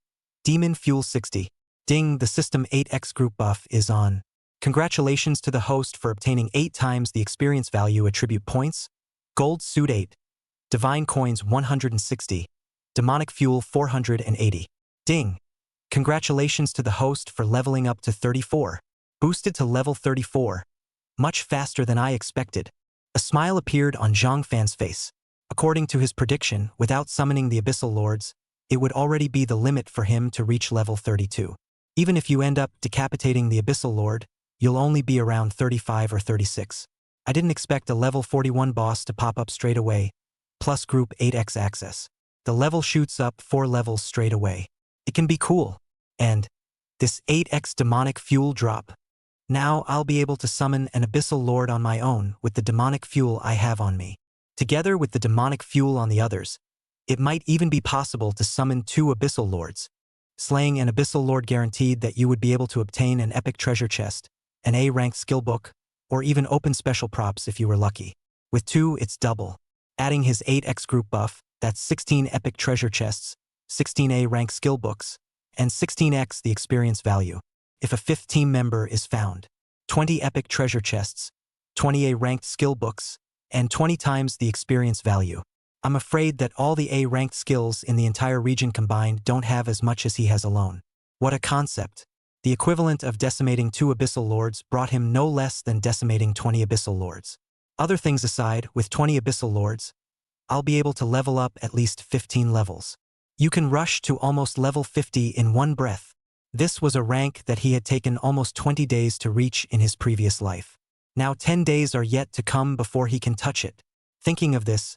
Demon Fuel 60. Ding, the System 8X group buff is on. Congratulations to the host for obtaining 8 times the experience value attribute points. Gold Suit 8. Divine Coins 160. Demonic Fuel 480. Ding. Congratulations to the host for leveling up to 34. Boosted to level 34. Much faster than I expected. A smile appeared on Zhang Fan's face. According to his prediction, without summoning the Abyssal Lords, it would already be the limit for him to reach level 32. Even if you end up decapitating the Abyssal Lord, you'll only be around 35 or 36. I didn't expect a level 41 boss to pop up straight away, plus group 8x access. The level shoots up 4 levels straight away. It can be cool. And this 8x demonic fuel drop. Now I'll be able to summon an Abyssal Lord on my own with the demonic fuel I have on me. Together with the demonic fuel on the others, it might even be possible to summon 2 Abyssal Lords. Slaying an Abyssal Lord guaranteed that you would be able to obtain an epic treasure chest, an A-ranked skill book, or even open special props if you were lucky. With 2, it's double. Adding his 8x group buff, that's 16 epic treasure chests, 16 A-ranked skill books, and 16x the experience value. If a 5th team member is found, 20 epic treasure chests, 20 A-ranked skill books, and 20 times the experience value. I'm afraid that all the A-ranked skills in the entire region combined don't have as much as he has alone. What a concept. The equivalent of decimating 2 Abyssal Lords brought him no less than decimating 20 Abyssal Lords. Other things aside, with 20 Abyssal Lords, I'll be able to level up at least 15 levels. You can rush to almost level 50 in one breath. This was a rank that he had taken almost 20 days to reach in his previous life. Now 10 days are yet to come before he can touch it. Thinking of this,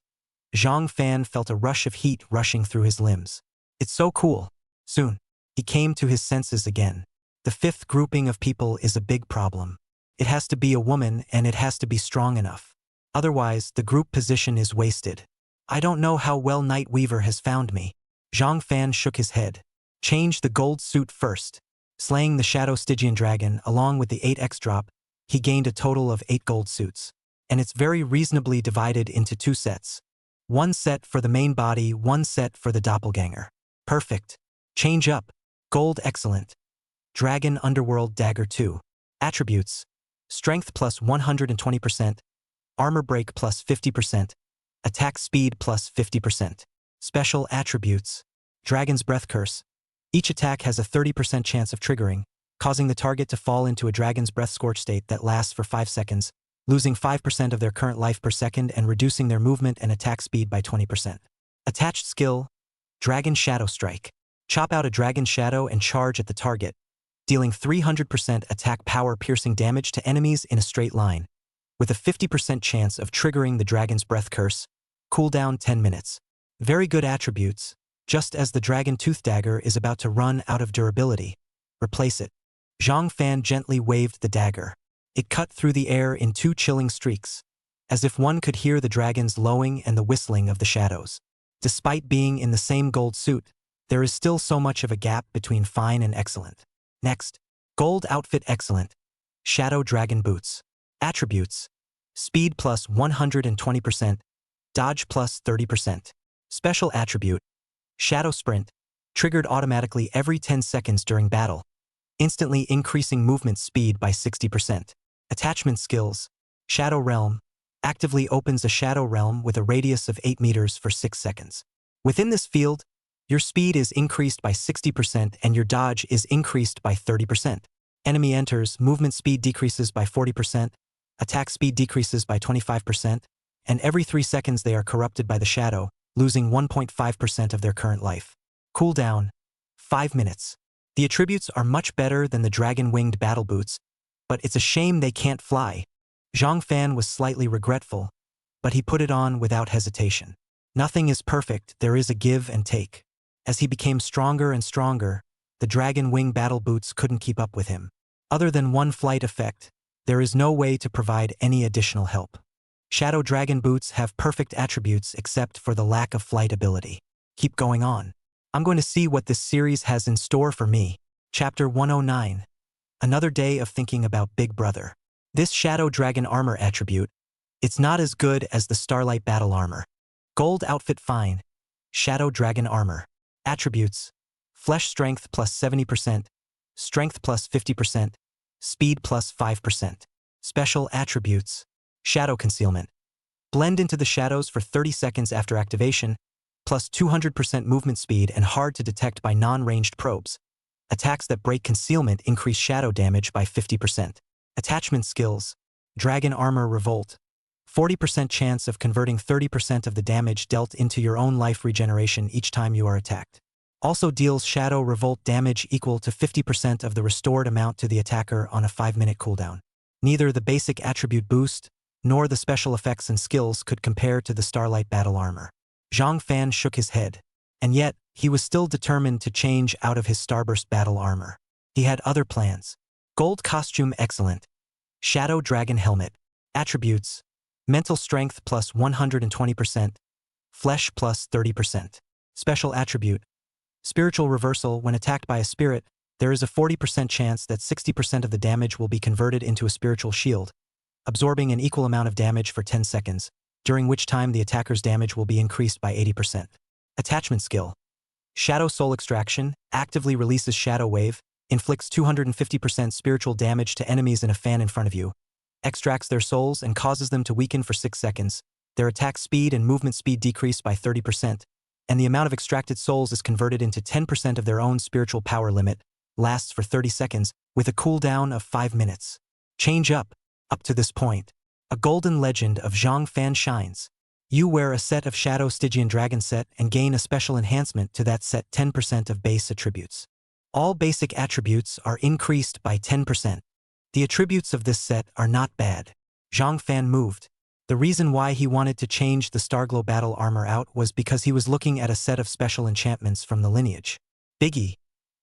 Zhang Fan felt a rush of heat rushing through his limbs. It's so cool. Soon, he came to his senses again. The 5th grouping of people is a big problem. It has to be a woman and it has to be strong enough. Otherwise, the group position is wasted. I don't know how well Night Weaver has found me. Zhang Fan shook his head. Change the gold suit first. Slaying the Shadow Stygian Dragon along with the 8x drop, he gained a total of 8 gold suits. And it's very reasonably divided into 2 sets. 1 set for the main body, 1 set for the doppelganger. Perfect. Change up. Gold excellent. Dragon Underworld Dagger 2. Attributes. Strength plus 120%. Armor break plus 50%. Attack speed plus 50%. Special attributes. Dragon's Breath Curse. Each attack has a 30% chance of triggering, causing the target to fall into a Dragon's Breath Scorch state that lasts for 5 seconds, losing 5% of their current life per second and reducing their movement and attack speed by 20%. Attached skill. Dragon Shadow Strike. Chop out a Dragon Shadow and charge at the target, dealing 300% attack power piercing damage to enemies in a straight line, with a 50% chance of triggering the Dragon's Breath Curse. Cooldown 10 minutes. Very good attributes. Just as the Dragon Tooth Dagger is about to run out of durability, replace it. Zhang Fan gently waved the dagger. It cut through the air in 2 chilling streaks, as if one could hear the dragon's lowing and the whistling of the shadows. Despite being in the same gold suit, there is still so much of a gap between fine and excellent. Next, gold outfit excellent. Shadow Dragon Boots. Attributes. Speed plus 120%. Dodge plus 30%. Special attribute. Shadow Sprint. Triggered automatically every 10 seconds during battle, instantly increasing movement speed by 60%. Attachment skills. Shadow Realm. Actively opens a Shadow Realm with a radius of 8 meters for 6 seconds. Within this field, your speed is increased by 60% and your dodge is increased by 30%. Enemy enters, movement speed decreases by 40%, attack speed decreases by 25%, and every 3 seconds they are corrupted by the shadow, losing 1.5% of their current life. Cooldown. 5 minutes. The attributes are much better than the dragon-winged battle boots, but it's a shame they can't fly. Zhang Fan was slightly regretful, but he put it on without hesitation. Nothing is perfect, there is a give and take. As he became stronger and stronger, the dragon wing battle boots couldn't keep up with him. Other than one flight effect, there is no way to provide any additional help. Shadow dragon boots have perfect attributes except for the lack of flight ability. Keep going on. I'm going to see what this series has in store for me. Chapter 109. Another day of thinking about Big Brother. This Shadow Dragon armor attribute, it's not as good as the Starlight Battle armor. Gold outfit fine. Shadow Dragon armor. Attributes: flesh strength plus 70%, strength plus 50%, speed plus 5%. Special attributes: shadow concealment. Blend into the shadows for 30 seconds after activation, plus 200% movement speed and hard to detect by non-ranged probes. Attacks that break concealment increase shadow damage by 50%. Attachment skills: Dragon Armor Revolt. 40% chance of converting 30% of the damage dealt into your own life regeneration each time you are attacked. Also deals Shadow Revolt damage equal to 50% of the restored amount to the attacker on a 5-minute cooldown. Neither the basic attribute boost, nor the special effects and skills could compare to the Starlight Battle armor. Zhang Fan shook his head. And yet, he was still determined to change out of his Starburst Battle armor. He had other plans. Gold costume excellent. Shadow Dragon helmet. Attributes: mental strength plus 120%, flesh plus 30%. Special attribute: spiritual reversal. When attacked by a spirit, there is a 40% chance that 60% of the damage will be converted into a spiritual shield, absorbing an equal amount of damage for 10 seconds, during which time the attacker's damage will be increased by 80%. Attachment skill: Shadow Soul Extraction, actively releases Shadow Wave, inflicts 250% spiritual damage to enemies in a fan in front of you, extracts their souls and causes them to weaken for 6 seconds, their attack speed and movement speed decrease by 30%, and the amount of extracted souls is converted into 10% of their own spiritual power limit, lasts for 30 seconds, with a cooldown of 5 minutes. Change up to this point. A golden legend of Zhang Fan shines. You wear a set of Shadow Stygian Dragon set and gain a special enhancement to that set 10% of base attributes. All basic attributes are increased by 10%. The attributes of this set are not bad. Zhang Fan moved. The reason why he wanted to change the Starglow Battle armor out was because he was looking at a set of special enchantments from the lineage. Biggie,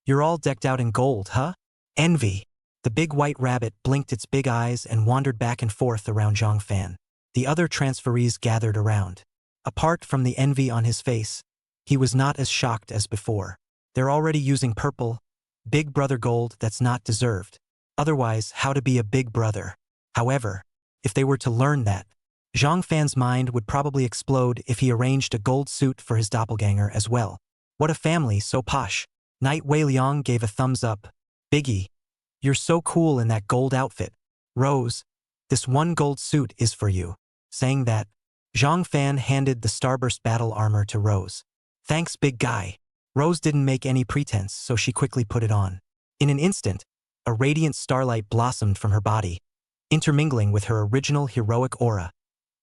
you're all decked out in gold, huh? Envy. The big white rabbit blinked its big eyes and wandered back and forth around Zhang Fan. The other transferees gathered around. Apart from the envy on his face, he was not as shocked as before. They're already using purple, Big Brother gold that's not deserved. Otherwise, how to be a big brother? However, if they were to learn that, Zhang Fan's mind would probably explode if he arranged a gold suit for his doppelganger as well. What a family, so posh. Knight Wei Liang gave a thumbs up. Biggie, you're so cool in that gold outfit. Rose, this one gold suit is for you. Saying that, Zhang Fan handed the Starburst Battle armor to Rose. Thanks, big guy. Rose didn't make any pretense, so she quickly put it on. In an instant, a radiant starlight blossomed from her body, intermingling with her original heroic aura,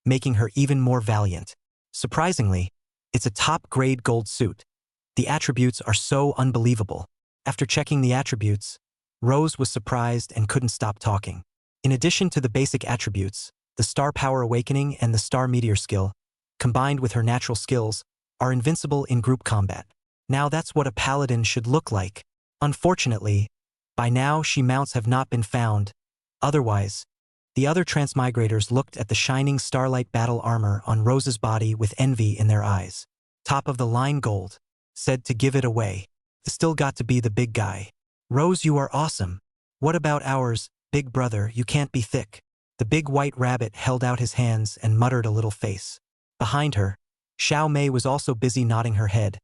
making her even more valiant. Surprisingly, it's a top-grade gold suit. The attributes are so unbelievable. After checking the attributes, Rose was surprised and couldn't stop talking. In addition to the basic attributes, the Star Power Awakening and the Star Meteor skill, combined with her natural skills, are invincible in group combat. Now that's what a paladin should look like. Unfortunately, by now she-mounts have not been found. Otherwise, the other transmigrators looked at the shining Starlight Battle armor on Rose's body with envy in their eyes. Top of the line gold. Said to give it away. Still got to be the big guy. Rose, you are awesome. What about ours, big brother? You can't be thick. The big white rabbit held out his hands and muttered a little face. Behind her, Xiao Mei was also busy nodding her head,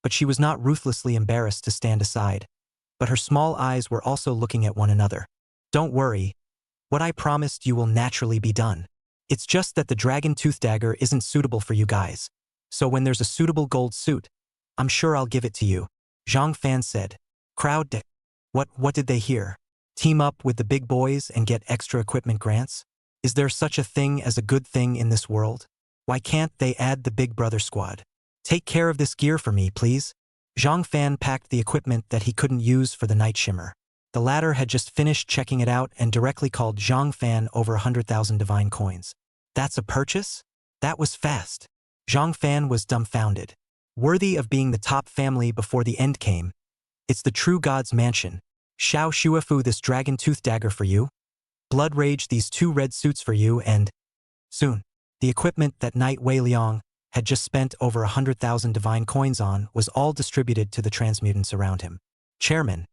but she was not ruthlessly embarrassed to stand aside. But her small eyes were also looking at one another. Don't worry. What I promised you will naturally be done. It's just that the Dragon Tooth Dagger isn't suitable for you guys. So when there's a suitable gold suit, I'm sure I'll give it to you. Zhang Fan said. Crowd. What did they hear? Team up with the big boys and get extra equipment grants? Is there such a thing as a good thing in this world? Why can't they add the Big Brother squad? Take care of this gear for me, please. Zhang Fan packed the equipment that he couldn't use for the night shimmer. The latter had just finished checking it out and directly called Zhang Fan over 100,000 divine coins. That's a purchase? That was fast. Zhang Fan was dumbfounded. Worthy of being the top family before the end came. It's the true god's mansion. Xiao Shuefu this dragon tooth dagger for you. Blood rage these 2 red suits for you and… Soon. The equipment that Knight Wei Liang had just spent over 100,000 divine coins on was all distributed to the transmutants around him. Chairman.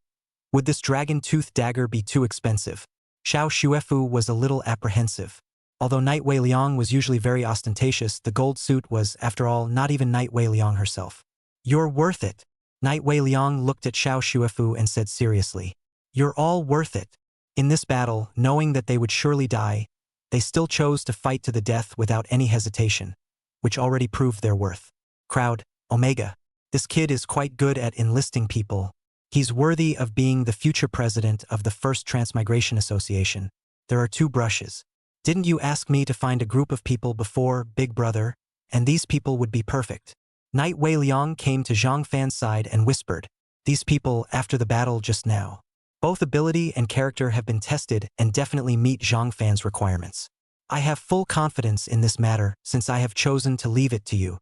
Would this dragon tooth dagger be too expensive? Xiao Shuefu was a little apprehensive. Although Knight Wei Liang was usually very ostentatious, the gold suit was, after all, not even Knight Wei Liang herself. You're worth it. Knight Wei Liang looked at Xiao Shuefu and said seriously. You're all worth it. In this battle, knowing that they would surely die, they still chose to fight to the death without any hesitation, which already proved their worth. Crowd, Omega. This kid is quite good at enlisting people. He's worthy of being the future president of the First Transmigration Association. There are 2 brushes. Didn't you ask me to find a group of people before, Big Brother? And these people would be perfect. Knight Wei Liang came to Zhang Fan's side and whispered, these people after the battle just now. Both ability and character have been tested and definitely meet Zhang Fan's requirements. I have full confidence in this matter since I have chosen to leave it to you.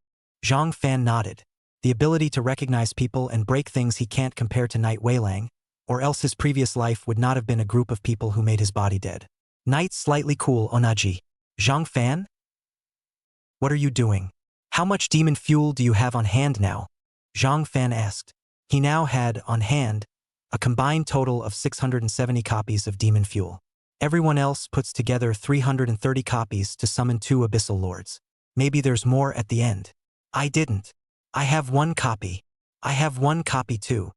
Zhang Fan nodded. The ability to recognize people and break things he can't compare to Knight Wei Liang, or else his previous life would not have been a group of people who made his body dead. Knight slightly cool Onaji. Zhang Fan? What are you doing? How much demon fuel do you have on hand now? Zhang Fan asked. He now had, on hand, a combined total of 670 copies of demon fuel. Everyone else puts together 330 copies to summon 2 abyssal lords. Maybe there's more at the end. I didn't. I have 1 copy. I have 1 copy too.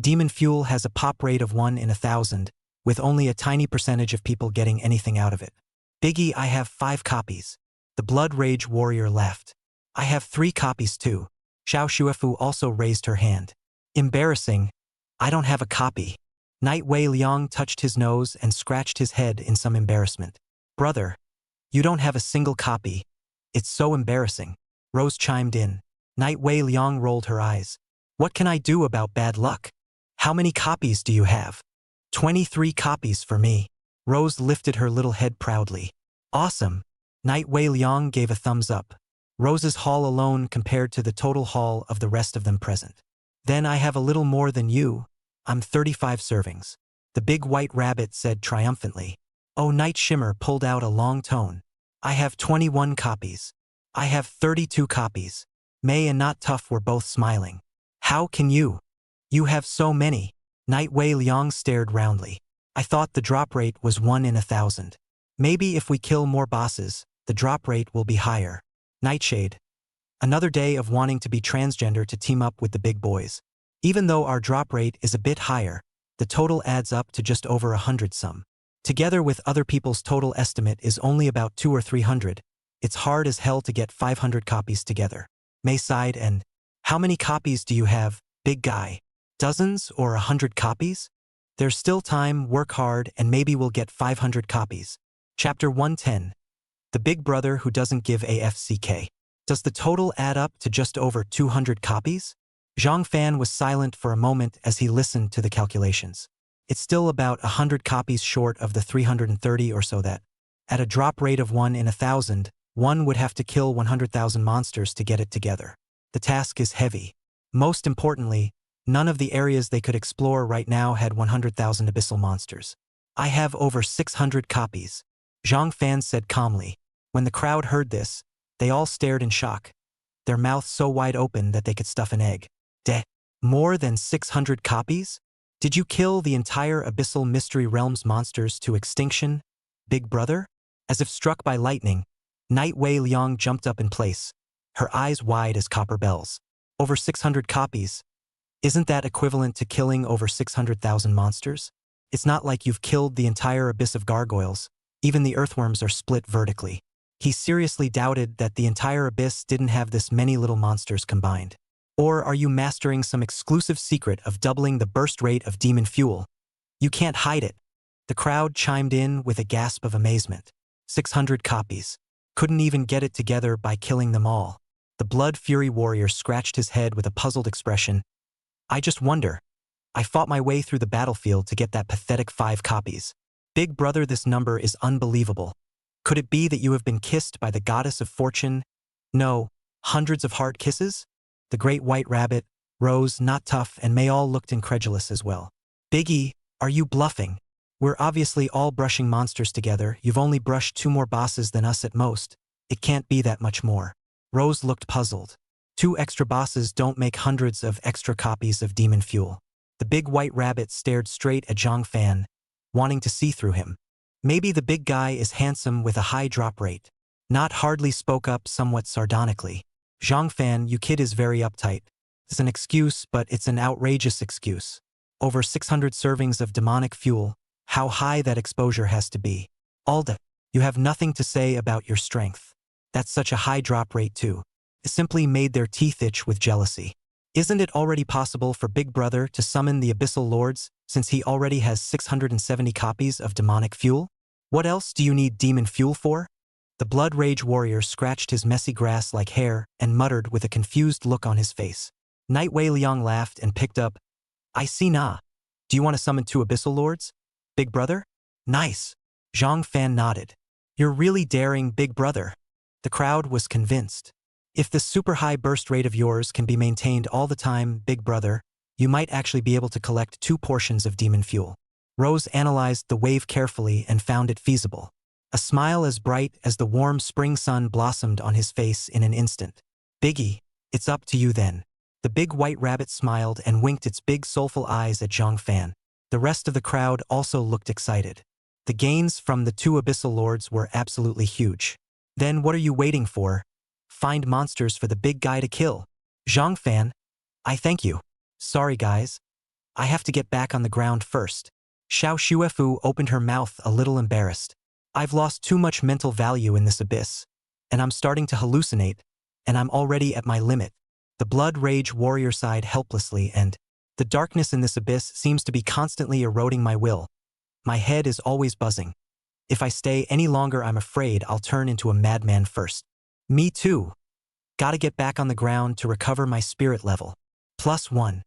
Demon fuel has a pop rate of 1 in 1,000, with only a tiny percentage of people getting anything out of it. Biggie, I have 5 copies. The Blood Rage warrior laughed. I have 3 copies too. Xiao Shuefu also raised her hand. Embarrassing. I don't have a copy. Knight Wei Liang touched his nose and scratched his head in some embarrassment. Brother, you don't have a single copy. It's so embarrassing. Rose chimed in. Knight Wei Liang rolled her eyes. What can I do about bad luck? How many copies do you have? 23 copies for me. Rose lifted her little head proudly. Awesome. Knight Wei Liang gave a thumbs up. Rose's haul alone compared to the total haul of the rest of them present. Then I have a little more than you. I'm 35 servings. The big white rabbit said triumphantly. Oh, Night Shimmer pulled out a long tone. I have 21 copies. I have 32 copies. Mei and Not Tough were both smiling. How can you? You have so many. Knight Wei Liang stared roundly. I thought the drop rate was 1 in 1,000. Maybe if we kill more bosses, the drop rate will be higher. Nightshade. Another day of wanting to be transgender to team up with the big boys. Even though our drop rate is a bit higher, the total adds up to just over 100 some. Together with other people's total estimate is only about 200 or 300. It's hard as hell to get 500 copies together. Mei sighed and, how many copies do you have, big guy? Dozens or 100 copies? There's still time, work hard, and maybe we'll get 500 copies. Chapter 110. The Big Brother Who Doesn't Give AFCK. Does the total add up to just over 200 copies? Zhang Fan was silent for a moment as he listened to the calculations. It's still about 100 copies short of the 330 or so that, at a drop rate of 1 in 1,000, one would have to kill 100,000 monsters to get it together. The task is heavy. Most importantly, none of the areas they could explore right now had 100,000 abyssal monsters. I have over 600 copies, Zhang Fan said calmly. When the crowd heard this, they all stared in shock, their mouths so wide open that they could stuff an egg. More than 600 copies? Did you kill the entire Abyssal Mystery Realms monsters to extinction, Big Brother? As if struck by lightning, Knight Wei Liang jumped up in place, her eyes wide as copper bells. Over 600 copies? Isn't that equivalent to killing over 600,000 monsters? It's not like you've killed the entire abyss of gargoyles. Even the earthworms are split vertically. He seriously doubted that the entire abyss didn't have this many little monsters combined. Or are you mastering some exclusive secret of doubling the burst rate of demon fuel? You can't hide it. The crowd chimed in with a gasp of amazement. 600 copies. Couldn't even get it together by killing them all. The Blood Fury warrior scratched his head with a puzzled expression. I just wonder. I fought my way through the battlefield to get that pathetic 5 copies. Big Brother, this number is unbelievable. Could it be that you have been kissed by the goddess of fortune? No, hundreds of heart kisses? the great white rabbit, Rose, not tough, and May all looked incredulous as well. Biggie, are you bluffing? We're obviously all brushing monsters together. You've only brushed 2 more bosses than us at most. It can't be that much more. Rose looked puzzled. 2 extra bosses don't make hundreds of extra copies of demon fuel. The big white rabbit stared straight at Zhang Fan, wanting to see through him. Maybe the big guy is handsome with a high drop rate. Not hardly spoke up somewhat sardonically. Zhang Fan, you kid is very uptight. It's an excuse, but it's an outrageous excuse. Over 600 servings of demonic fuel, how high that exposure has to be. Alda, you have nothing to say about your strength. That's such a high drop rate too. It simply made their teeth itch with jealousy. Isn't it already possible for Big Brother to summon the Abyssal Lords, since he already has 670 copies of demonic fuel? What else do you need demon fuel for? The Blood Rage warrior scratched his messy grass-like hair and muttered with a confused look on his face. Night Wei Liang laughed and picked up, I see na. Do you want to summon 2 Abyssal Lords? Big Brother? Nice. Zhang Fan nodded. You're really daring, Big Brother. The crowd was convinced. If this super high burst rate of yours can be maintained all the time, Big Brother, you might actually be able to collect 2 portions of demon fuel. Rose analyzed the wave carefully and found it feasible. A smile as bright as the warm spring sun blossomed on his face in an instant. Biggie, it's up to you then. The big white rabbit smiled and winked its big soulful eyes at Zhang Fan. The rest of the crowd also looked excited. The gains from the 2 Abyssal Lords were absolutely huge. Then what are you waiting for? Find monsters for the big guy to kill. Zhang Fan, I thank you. Sorry guys. I have to get back on the ground first. Xiao Xuefu opened her mouth a little embarrassed. I've lost too much mental value in this abyss. And I'm starting to hallucinate, and I'm already at my limit. The Blood Rage warrior sighed helplessly and, the darkness in this abyss seems to be constantly eroding my will. My head is always buzzing. If I stay any longer, I'm afraid I'll turn into a madman first. Me too. Gotta get back on the ground to recover my spirit level. +1.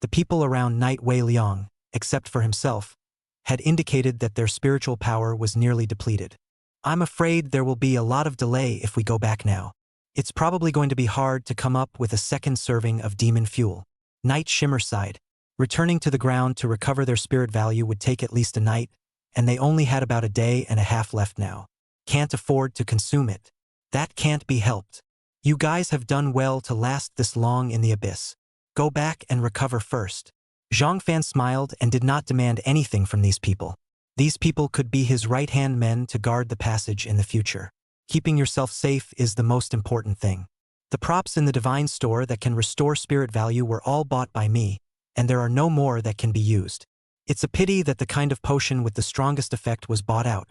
The people around Night Wei Liang, except for himself, had indicated that their spiritual power was nearly depleted. I'm afraid there will be a lot of delay if we go back now. It's probably going to be hard to come up with a second serving of demon fuel. Night Shimmer sighed. Returning to the ground to recover their spirit value would take at least a night, and they only had about a day and a half left now. Can't afford to consume it. That can't be helped. You guys have done well to last this long in the abyss. Go back and recover first. Zhang Fan smiled and did not demand anything from these people. These people could be his right-hand men to guard the passage in the future. Keeping yourself safe is the most important thing. The props in the divine store that can restore spirit value were all bought by me, and there are no more that can be used. It's a pity that the kind of potion with the strongest effect was bought out.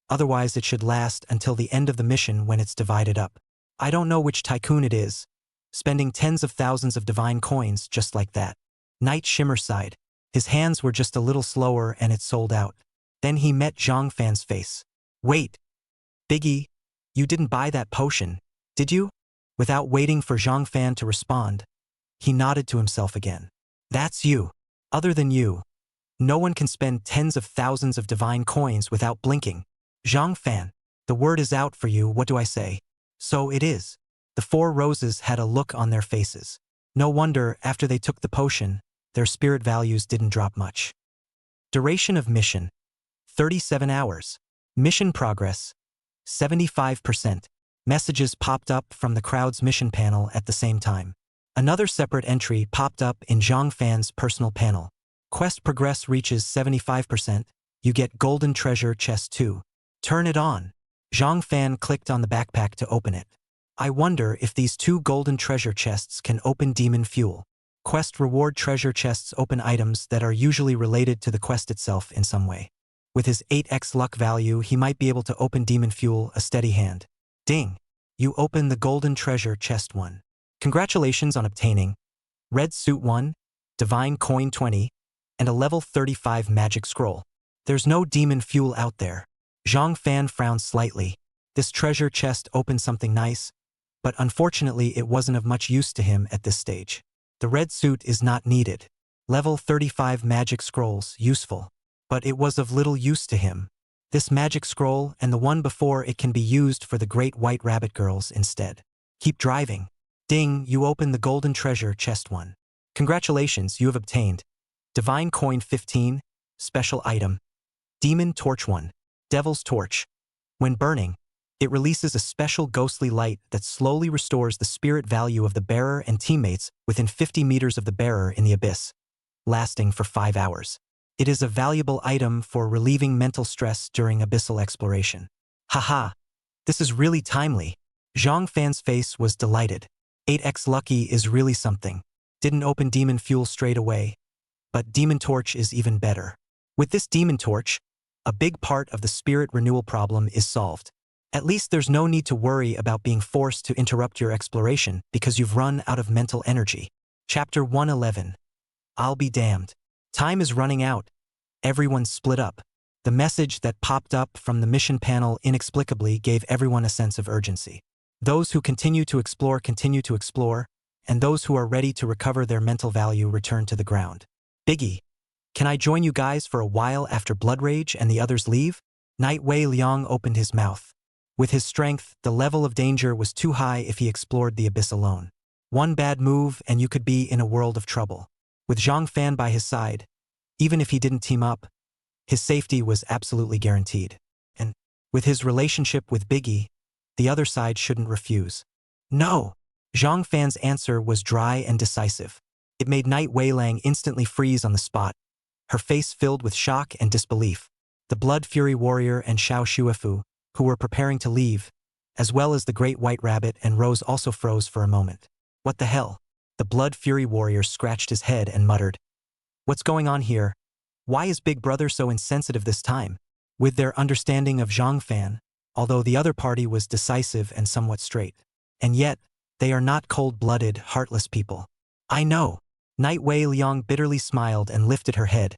Otherwise it should last until the end of the mission when it's divided up. I don't know which tycoon it is, spending tens of thousands of divine coins just like that. Night Shimmer sighed. His hands were just a little slower and it sold out. Then he met Zhang Fan's face. Wait. Biggie, you didn't buy that potion, did you? Without waiting for Zhang Fan to respond, he nodded to himself again. That's you. Other than you, no one can spend tens of thousands of divine coins without blinking. Zhang Fan, the word is out for you, what do I say? So it is. The 4 roses had a look on their faces. No wonder, after they took the potion, their spirit values didn't drop much. Duration of mission: 37 hours. Mission progress: 75%. Messages popped up from the crowd's mission panel at the same time. Another separate entry popped up in Zhang Fan's personal panel. Quest progress reaches 75%. You get golden treasure chest 2. Turn it on. Zhang Fan clicked on the backpack to open it. I wonder if these 2 golden treasure chests can open demon fuel. Quest reward treasure chests open items that are usually related to the quest itself in some way. With his 8x luck value, he might be able to open demon fuel a steady hand. Ding! You open the golden treasure chest 1. Congratulations on obtaining Red Suit 1, Divine Coin 20, and a level 35 magic scroll. There's no demon fuel out there. Zhang Fan frowned slightly. This treasure chest opened something nice, but unfortunately it wasn't of much use to him at this stage. The red suit is not needed. Level 35 magic scrolls, useful. But it was of little use to him. This magic scroll and the one before it can be used for the great white rabbit girls instead. Keep driving. Ding, you open the golden treasure chest 1. Congratulations, you have obtained Divine Coin 15, Special Item, Demon Torch 1, Devil's Torch. When burning, it releases a special ghostly light that slowly restores the spirit value of the bearer and teammates within 50 meters of the bearer in the abyss, lasting for 5 hours. It is a valuable item for relieving mental stress during abyssal exploration. Haha, this is really timely. Zhang Fan's face was delighted. 8x lucky is really something. Didn't open Demon Fuel straight away, but Demon Torch is even better. With this Demon Torch, a big part of the spirit renewal problem is solved. At least there's no need to worry about being forced to interrupt your exploration because you've run out of mental energy. Chapter 111. I'll be damned. Time is running out. Everyone split up. The message that popped up from the mission panel inexplicably gave everyone a sense of urgency. Those who continue to explore, and those who are ready to recover their mental value return to the ground. Biggie, can I join you guys for a while after Blood Rage and the others leave? Night Wei Liang opened his mouth. With his strength, the level of danger was too high if he explored the abyss alone. One bad move and you could be in a world of trouble. With Zhang Fan by his side, even if he didn't team up, his safety was absolutely guaranteed. And with his relationship with Biggie, the other side shouldn't refuse. No! Zhang Fan's answer was dry and decisive. It made Night Wei Liang instantly freeze on the spot, her face filled with shock and disbelief. The Blood Fury Warrior and Xiao Shuefu, who were preparing to leave, as well as the Great White Rabbit and Rose also froze for a moment. What the hell? The Blood Fury Warrior scratched his head and muttered. What's going on here? Why is Big Brother so insensitive this time? With their understanding of Zhang Fan, although the other party was decisive and somewhat straight. And yet, they are not cold-blooded, heartless people. I know. Night Wei Liang bitterly smiled and lifted her head,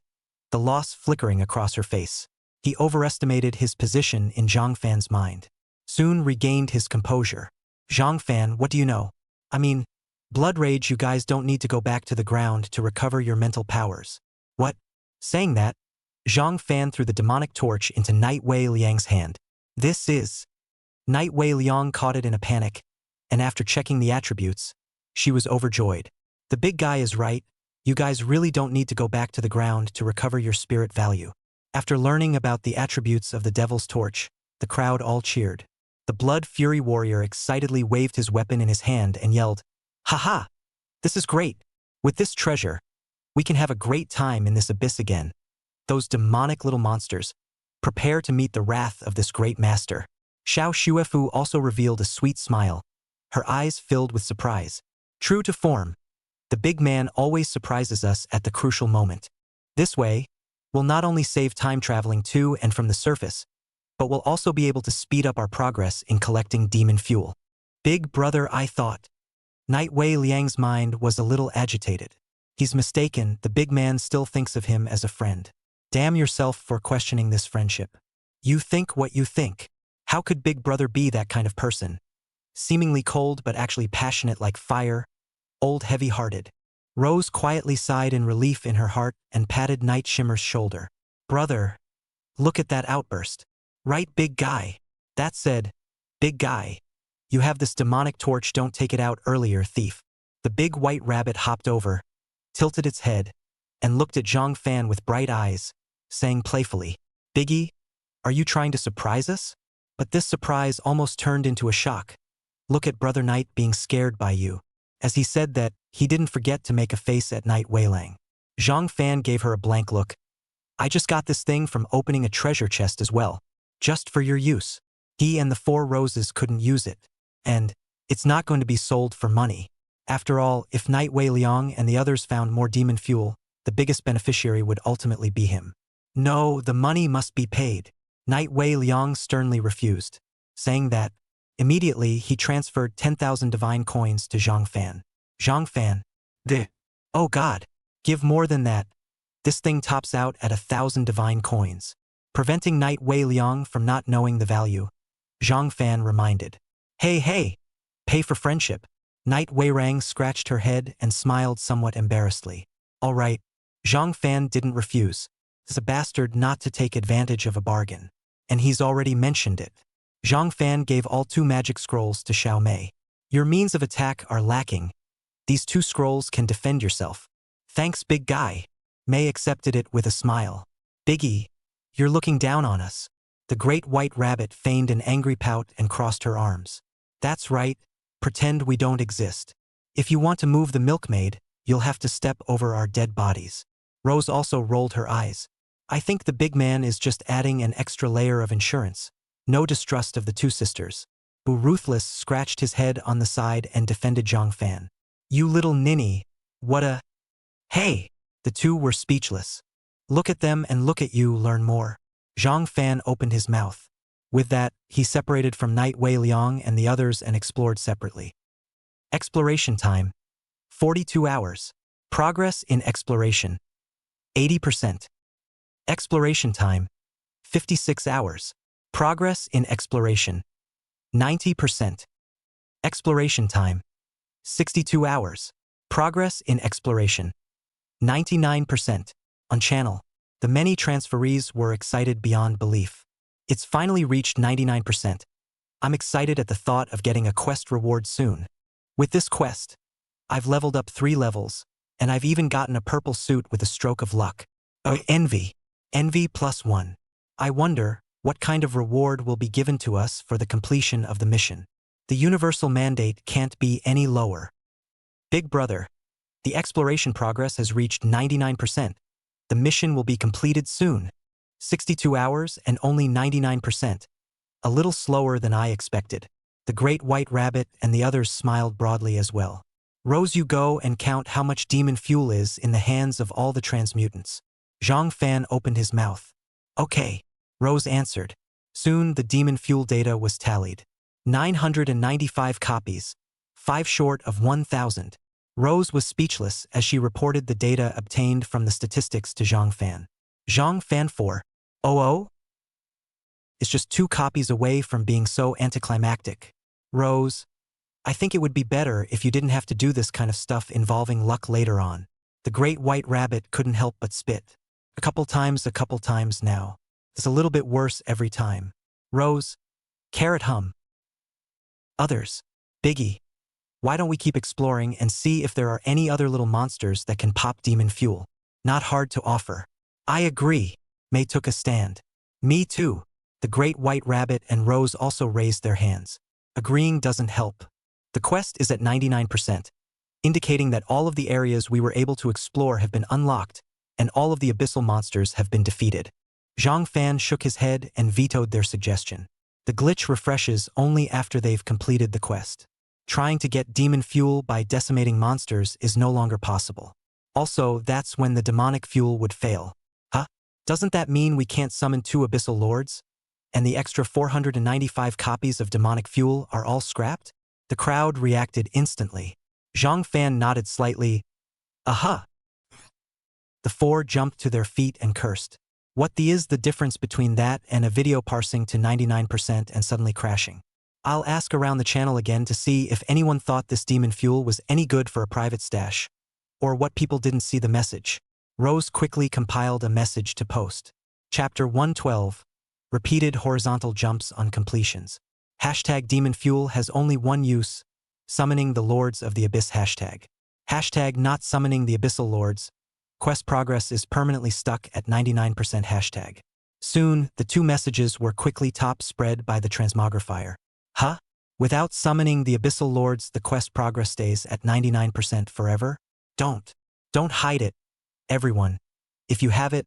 the loss flickering across her face. He overestimated his position in Zhang Fan's mind. Soon regained his composure. Zhang Fan, what do you know? I mean, Blood Rage, you guys don't need to go back to the ground to recover your mental powers. What? Saying that, Zhang Fan threw the demonic torch into Night Wei Liang's hand. This is... Night Wei Liang caught it in a panic, and after checking the attributes, she was overjoyed. The big guy is right. You guys really don't need to go back to the ground to recover your spirit value. After learning about the attributes of the Devil's Torch, the crowd all cheered. The Blood Fury Warrior excitedly waved his weapon in his hand and yelled, "Ha! This is great! With this treasure, we can have a great time in this abyss again. Those demonic little monsters, prepare to meet the wrath of this great master." Xiao Shuefu also revealed a sweet smile, her eyes filled with surprise. True to form, the big man always surprises us at the crucial moment. This way, we'll not only save time traveling to and from the surface, but we'll also be able to speed up our progress in collecting demon fuel. Big Brother, I thought. Night Wei Liang's mind was a little agitated. He's mistaken, the big man still thinks of him as a friend. Damn yourself for questioning this friendship. You think what you think. How could Big Brother be that kind of person? Seemingly cold but actually passionate like fire, old heavy-hearted. Rose quietly sighed in relief in her heart and patted Night Shimmer's shoulder. Brother, look at that outburst. Right, big guy. That said, big guy, you have this demonic torch, don't take it out earlier, thief. The big white rabbit hopped over, tilted its head, and looked at Zhang Fan with bright eyes, saying playfully, Biggie, are you trying to surprise us? But this surprise almost turned into a shock. Look at Brother Night being scared by you. As he said that, he didn't forget to make a face at Night Wei Liang. Zhang Fan gave her a blank look. I just got this thing from opening a treasure chest as well. Just for your use. He and the 4 roses couldn't use it. And it's not going to be sold for money. After all, if Night Wei Liang and the others found more demon fuel, the biggest beneficiary would ultimately be him. No, the money must be paid. Night Wei Liang sternly refused. Saying that, immediately he transferred 10,000 divine coins to Zhang Fan. Zhang Fan. Oh God. Give more than that. This thing tops out at 1,000 divine coins. Preventing Night Wei Liang from not knowing the value, Zhang Fan reminded. Hey, pay for friendship. Night Wei Liang scratched her head and smiled somewhat embarrassedly. All right, Zhang Fan didn't refuse. He's a bastard not to take advantage of a bargain. And he's already mentioned it. Zhang Fan gave all 2 magic scrolls to Xiao Mei. Your means of attack are lacking. These 2 scrolls can defend yourself. Thanks, big guy. May accepted it with a smile. Biggie, you're looking down on us. The great white rabbit feigned an angry pout and crossed her arms. That's right, pretend we don't exist. If you want to move the milkmaid, you'll have to step over our dead bodies. Rose also rolled her eyes. I think the big man is just adding an extra layer of insurance. No distrust of the 2 sisters. Ruthless scratched his head on the side and defended Zhang Fan. You little ninny, what a… Hey! The 2 were speechless. Look at them and look at you, learn more. Zhang Fan opened his mouth. With that, he separated from Night Wei Liang and the others and explored separately. Exploration time. 42 hours. Progress in exploration. 80%. Exploration time. 56 hours. Progress in exploration. 90%. Exploration time. 62 hours. Progress in exploration. 99%. On channel. The many transferees were excited beyond belief. It's finally reached 99%. I'm excited at the thought of getting a quest reward soon. With this quest, I've leveled up 3 levels, and I've even gotten a purple suit with a stroke of luck. Envy. Envy +1. I wonder what kind of reward will be given to us for the completion of the mission. The universal mandate can't be any lower. Big brother. The exploration progress has reached 99%. The mission will be completed soon. 62 hours and only 99%. A little slower than I expected. The great white rabbit and the others smiled broadly as well. Rose, you go and count how much demon fuel is in the hands of all the transmutants. Zhang Fan opened his mouth. Okay, Rose answered. Soon the demon fuel data was tallied. 995 copies. 5 short of 1,000. Rose was speechless as she reported the data obtained from the statistics to Zhang Fan. Zhang Fan 400 is just 2 copies away from being so anticlimactic. Rose, I think it would be better if you didn't have to do this kind of stuff involving luck later on. The great white rabbit couldn't help but spit. A couple times now. It's a little bit worse every time. Rose, carrot hum. Others, Biggie, why don't we keep exploring and see if there are any other little monsters that can pop demon fuel? Not hard to offer. I agree. May took a stand. Me too. The great white rabbit and Rose also raised their hands. Agreeing doesn't help. The quest is at 99%, indicating that all of the areas we were able to explore have been unlocked, and all of the abyssal monsters have been defeated. Zhang Fan shook his head and vetoed their suggestion. The glitch refreshes only after they've completed the quest. Trying to get demon fuel by decimating monsters is no longer possible. Also, that's when the demonic fuel would fail. Huh? Doesn't that mean we can't summon 2 abyssal lords? And the extra 495 copies of demonic fuel are all scrapped? The crowd reacted instantly. Zhang Fan nodded slightly. Aha! The 4 jumped to their feet and cursed. What is the difference between that and a video parsing to 99% and suddenly crashing? I'll ask around the channel again to see if anyone thought this demon fuel was any good for a private stash, or what people didn't see the message. Rose quickly compiled a message to post. Chapter 112. Repeated horizontal jumps on completions. Hashtag demon fuel has only one use. Summoning the Lords of the Abyss hashtag. Hashtag not summoning the Abyssal Lords. Quest progress is permanently stuck at 99% hashtag. Soon, the 2 messages were quickly top spread by the transmogrifier. Huh? Without summoning the Abyssal Lords, the quest progress stays at 99% forever? Don't hide it. Everyone. If you have it,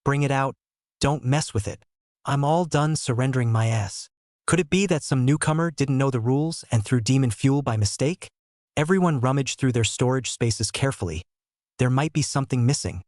bring it out. Don't mess with it. I'm all done surrendering my ass. Could it be that some newcomer didn't know the rules and threw demon fuel by mistake? Everyone rummaged through their storage spaces carefully. There might be something missing.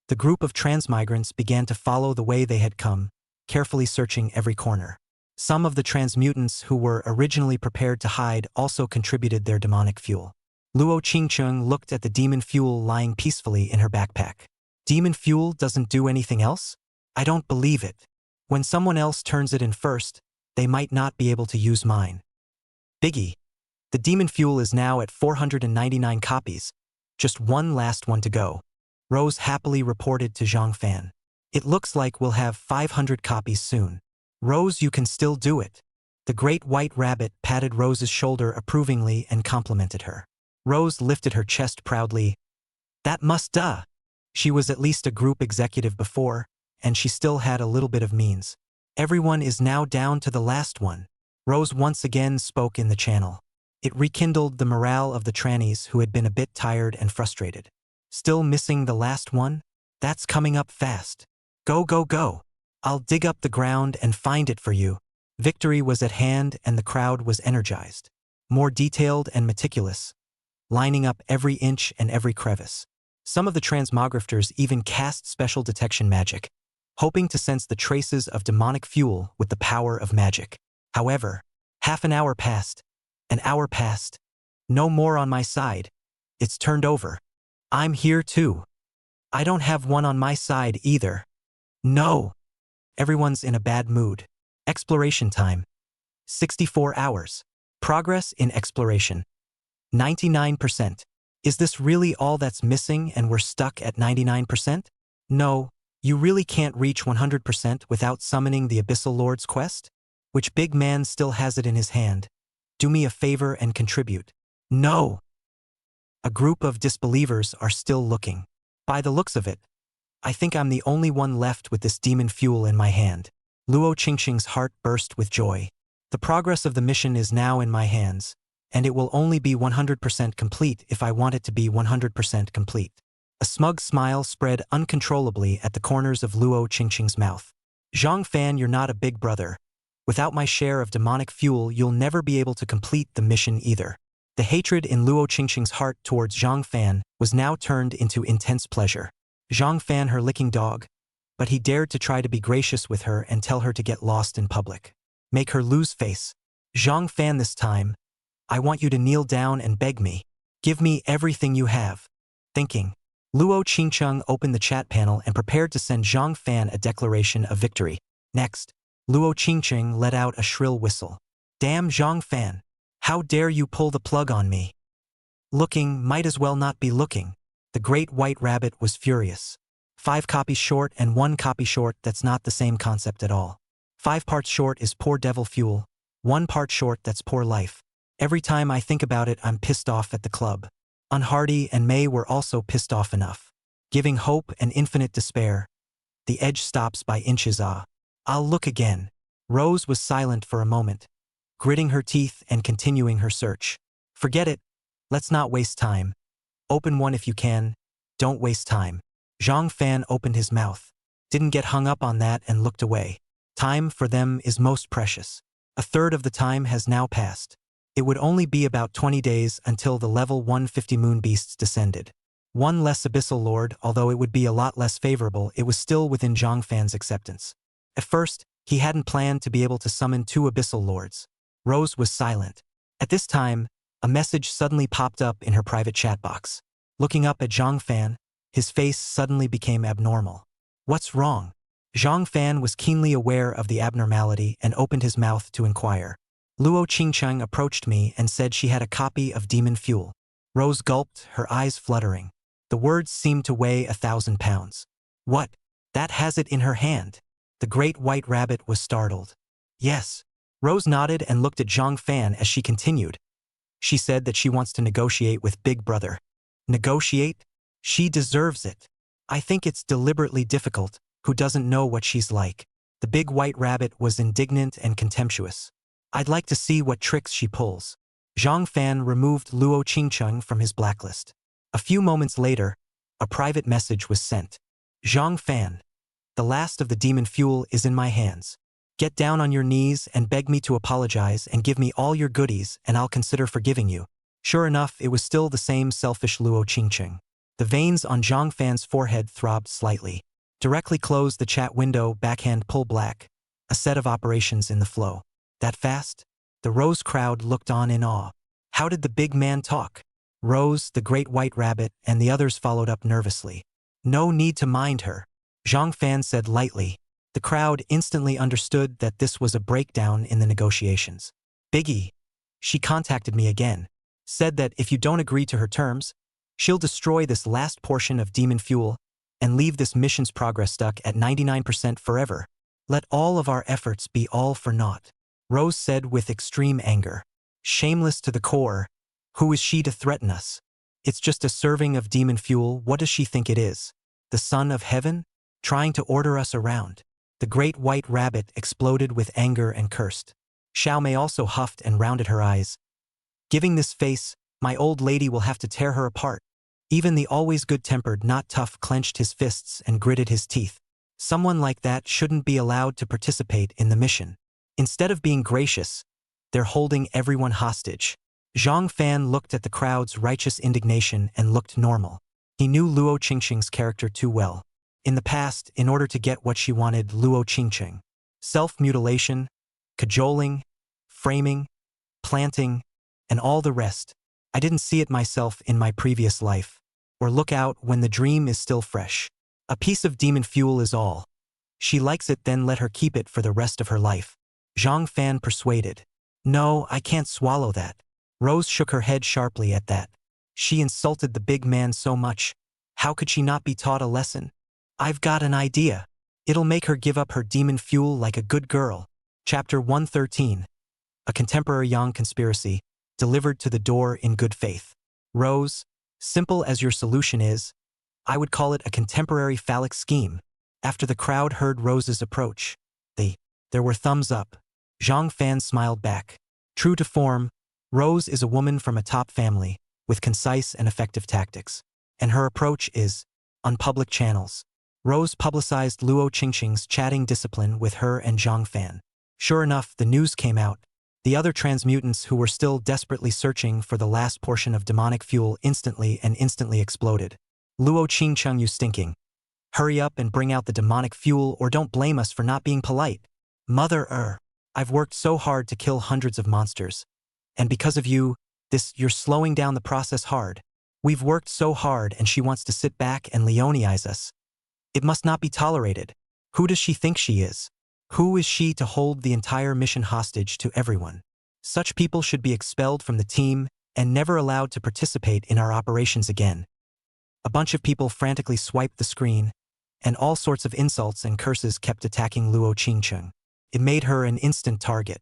The group of transmigrants began to follow the way they had come, carefully searching every corner. Some of the transmutants who were originally prepared to hide also contributed their demonic fuel. Luo Qingcheng looked at the demon fuel lying peacefully in her backpack. Demon fuel doesn't do anything else? I don't believe it. When someone else turns it in first, they might not be able to use mine. Biggie. The demon fuel is now at 499 copies. Just one last one to go. Rose happily reported to Zhang Fan. It looks like we'll have 500 copies soon. Rose, you can still do it. The great white rabbit patted Rose's shoulder approvingly and complimented her. Rose lifted her chest proudly. That must duh. She was at least a group executive before, and she still had a little bit of means. Everyone is now down to the last one. Rose once again spoke in the channel. It rekindled the morale of the trannies who had been a bit tired and frustrated. Still missing the last one? That's coming up fast. Go, go, go. I'll dig up the ground and find it for you. Victory was at hand and the crowd was energized. More detailed and meticulous, lining up every inch and every crevice. Some of the transmogrifters even cast special detection magic, hoping to sense the traces of demonic fuel with the power of magic. However, half an hour passed. An hour passed. No more on my side. It's turned over. I'm here too. I don't have one on my side either. No. Everyone's in a bad mood. Exploration time. 64 hours. Progress in exploration. 99%. Is this really all that's missing and we're stuck at 99%? No, you really can't reach 100% without summoning the Abyssal Lord's quest? Which big man still has it in his hand? Do me a favor and contribute. No! A group of disbelievers are still looking. By the looks of it, I think I'm the only one left with this demon fuel in my hand. Luo Qingqing's heart burst with joy. The progress of the mission is now in my hands, and it will only be 100% complete if I want it to be 100% complete. A smug smile spread uncontrollably at the corners of Luo Qingqing's mouth. Zhang Fan, you're not a big brother. Without my share of demonic fuel, you'll never be able to complete the mission either. The hatred in Luo Qingqing's heart towards Zhang Fan was now turned into intense pleasure. Zhang Fan, her licking dog, but he dared to try to be gracious with her and tell her to get lost in public. Make her lose face. Zhang Fan, this time, I want you to kneel down and beg me. Give me everything you have. Thinking. Luo Qingqing opened the chat panel and prepared to send Zhang Fan a declaration of victory. Next, Luo Qingqing let out a shrill whistle. Damn Zhang Fan. How dare you pull the plug on me? Looking might as well not be looking. The great white rabbit was furious. 5 copies short and 1 copy short, that's not the same concept at all. 5 parts short is poor devil fuel. 1 part short, that's poor life. Every time I think about it, I'm pissed off at the club. Unhardy and May were also pissed off enough. Giving hope and infinite despair. The edge stops by inches. I'll look again. Rose was silent for a moment, gritting her teeth and continuing her search. Forget it. Let's not waste time. Open one if you can. Don't waste time. Zhang Fan opened his mouth, didn't get hung up on that and looked away. Time for them is most precious. A third of the time has now passed. It would only be about 20 days until the level 150 moon beasts descended. One less Abyssal Lord, although it would be a lot less favorable, it was still within Zhang Fan's acceptance. At first, he hadn't planned to be able to summon 2 Abyssal Lords. Rose was silent. At this time, a message suddenly popped up in her private chat box. Looking up at Zhang Fan, his face suddenly became abnormal. What's wrong? Zhang Fan was keenly aware of the abnormality and opened his mouth to inquire. Luo Qingqing approached me and said she had a copy of Demon Fuel. Rose gulped, her eyes fluttering. The words seemed to weigh 1,000 pounds. What? That has it in her hand? The great white rabbit was startled. Yes. Rose nodded and looked at Zhang Fan as she continued. She said that she wants to negotiate with Big Brother. Negotiate? She deserves it. I think it's deliberately difficult. Who doesn't know what she's like? The big white rabbit was indignant and contemptuous. I'd like to see what tricks she pulls. Zhang Fan removed Luo Qingqing from his blacklist. A few moments later, a private message was sent. Zhang Fan, the last of the demon fuel is in my hands. Get down on your knees and beg me to apologize and give me all your goodies and I'll consider forgiving you. Sure enough, it was still the same selfish Luo Qingqing. The veins on Zhang Fan's forehead throbbed slightly. Directly closed the chat window, backhand pull black. A set of operations in the flow. That fast? The Rose crowd looked on in awe. How did the big man talk? Rose, the great white rabbit, and the others followed up nervously. No need to mind her. Zhang Fan said lightly. The crowd instantly understood that this was a breakdown in the negotiations. Biggie. She contacted me again. Said that if you don't agree to her terms, she'll destroy this last portion of demon fuel and leave this mission's progress stuck at 99% forever. Let all of our efforts be all for naught. Rose said with extreme anger. Shameless to the core. Who is she to threaten us? It's just a serving of demon fuel. What does she think it is? The son of heaven? Trying to order us around. The great white rabbit exploded with anger and cursed. Xiao Mei also huffed and rounded her eyes. Giving this face, my old lady will have to tear her apart. Even the always good-tempered not tough clenched his fists and gritted his teeth. Someone like that shouldn't be allowed to participate in the mission. Instead of being gracious, they're holding everyone hostage. Zhang Fan looked at the crowd's righteous indignation and looked normal. He knew Luo Qingqing's character too well. In the past, in order to get what she wanted, Luo Qingqing. Self-mutilation, cajoling, framing, planting, and all the rest. I didn't see it myself in my previous life. Or look out when the dream is still fresh. A piece of demon fuel is all. She likes it, then let her keep it for the rest of her life. Zhang Fan persuaded. No, I can't swallow that. Rose shook her head sharply at that. She insulted the big man so much. How could she not be taught a lesson? I've got an idea. It'll make her give up her demon fuel like a good girl. Chapter 113. A contemporary Yang conspiracy, delivered to the door in good faith. Rose, simple as your solution is, I would call it a contemporary phallic scheme. After the crowd heard Rose's approach, there were thumbs up. Zhang Fan smiled back. True to form, Rose is a woman from a top family, with concise and effective tactics. And her approach is, on public channels. Rose publicized Luo Qingqing's chatting discipline with her and Zhang Fan. Sure enough, the news came out. The other transmutants who were still desperately searching for the last portion of demonic fuel instantly exploded. Luo Qingqing, you stinking. Hurry up and bring out the demonic fuel, or don't blame us for not being polite. Mother, I've worked so hard to kill hundreds of monsters. And because of you, you're slowing down the process hard. We've worked so hard and she wants to sit back and Leoneize us. It must not be tolerated. Who does she think she is? Who is she to hold the entire mission hostage to everyone? Such people should be expelled from the team and never allowed to participate in our operations again. A bunch of people frantically swiped the screen, and all sorts of insults and curses kept attacking Luo Qingqing. It made her an instant target.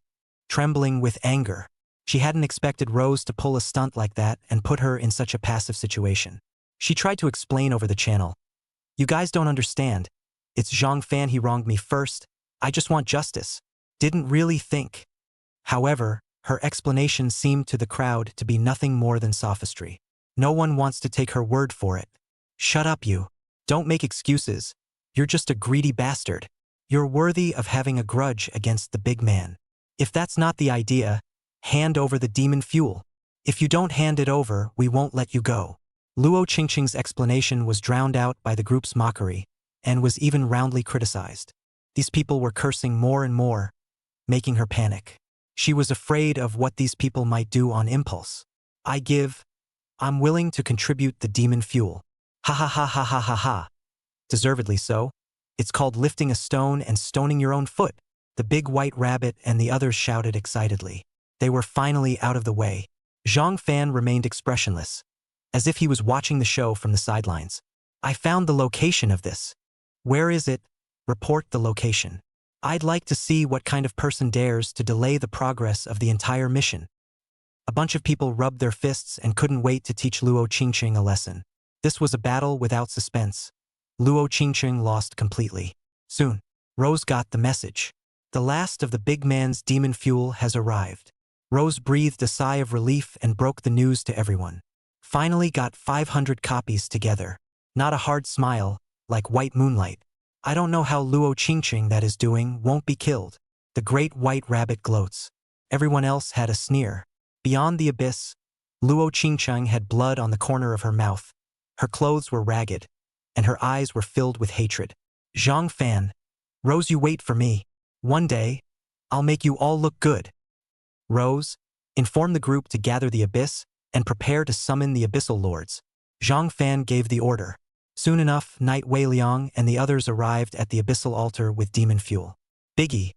Trembling with anger, she hadn't expected Rose to pull a stunt like that and put her in such a passive situation. She tried to explain over the channel. You guys don't understand. It's Zhang Fan, he wronged me first. I just want justice. Didn't really think. However, her explanation seemed to the crowd to be nothing more than sophistry. No one wants to take her word for it. Shut up, you. Don't make excuses. You're just a greedy bastard. You're worthy of having a grudge against the big man. If that's not the idea, hand over the demon fuel. If you don't hand it over, we won't let you go. Luo Qingqing's explanation was drowned out by the group's mockery, and was even roundly criticized. These people were cursing more and more, making her panic. She was afraid of what these people might do on impulse. I'm willing to contribute the demon fuel. Ha ha ha ha ha ha ha. Deservedly so. It's called lifting a stone and stoning your own foot. The big white rabbit and the others shouted excitedly. They were finally out of the way. Zhang Fan remained expressionless, as if he was watching the show from the sidelines. I found the location of this. Where is it? Report the location. I'd like to see what kind of person dares to delay the progress of the entire mission. A bunch of people rubbed their fists and couldn't wait to teach Luo Qingqing a lesson. This was a battle without suspense. Luo Qingqing lost completely. Soon, Rose got the message. The last of the big man's demon fuel has arrived. Rose breathed a sigh of relief and broke the news to everyone. Finally got 500 copies together. Not a hard smile, like white moonlight. I don't know how Luo Qingqing that is doing won't be killed. The great white rabbit gloats. Everyone else had a sneer. Beyond the abyss, Luo Qingqing had blood on the corner of her mouth. Her clothes were ragged, and her eyes were filled with hatred. Zhang Fan, Rose, you wait for me. One day, I'll make you all look good. Rose, inform the group to gather the abyss and prepare to summon the abyssal lords. Zhang Fan gave the order. Soon enough, Knight Wei Liang and the others arrived at the abyssal altar with demon fuel. Biggie,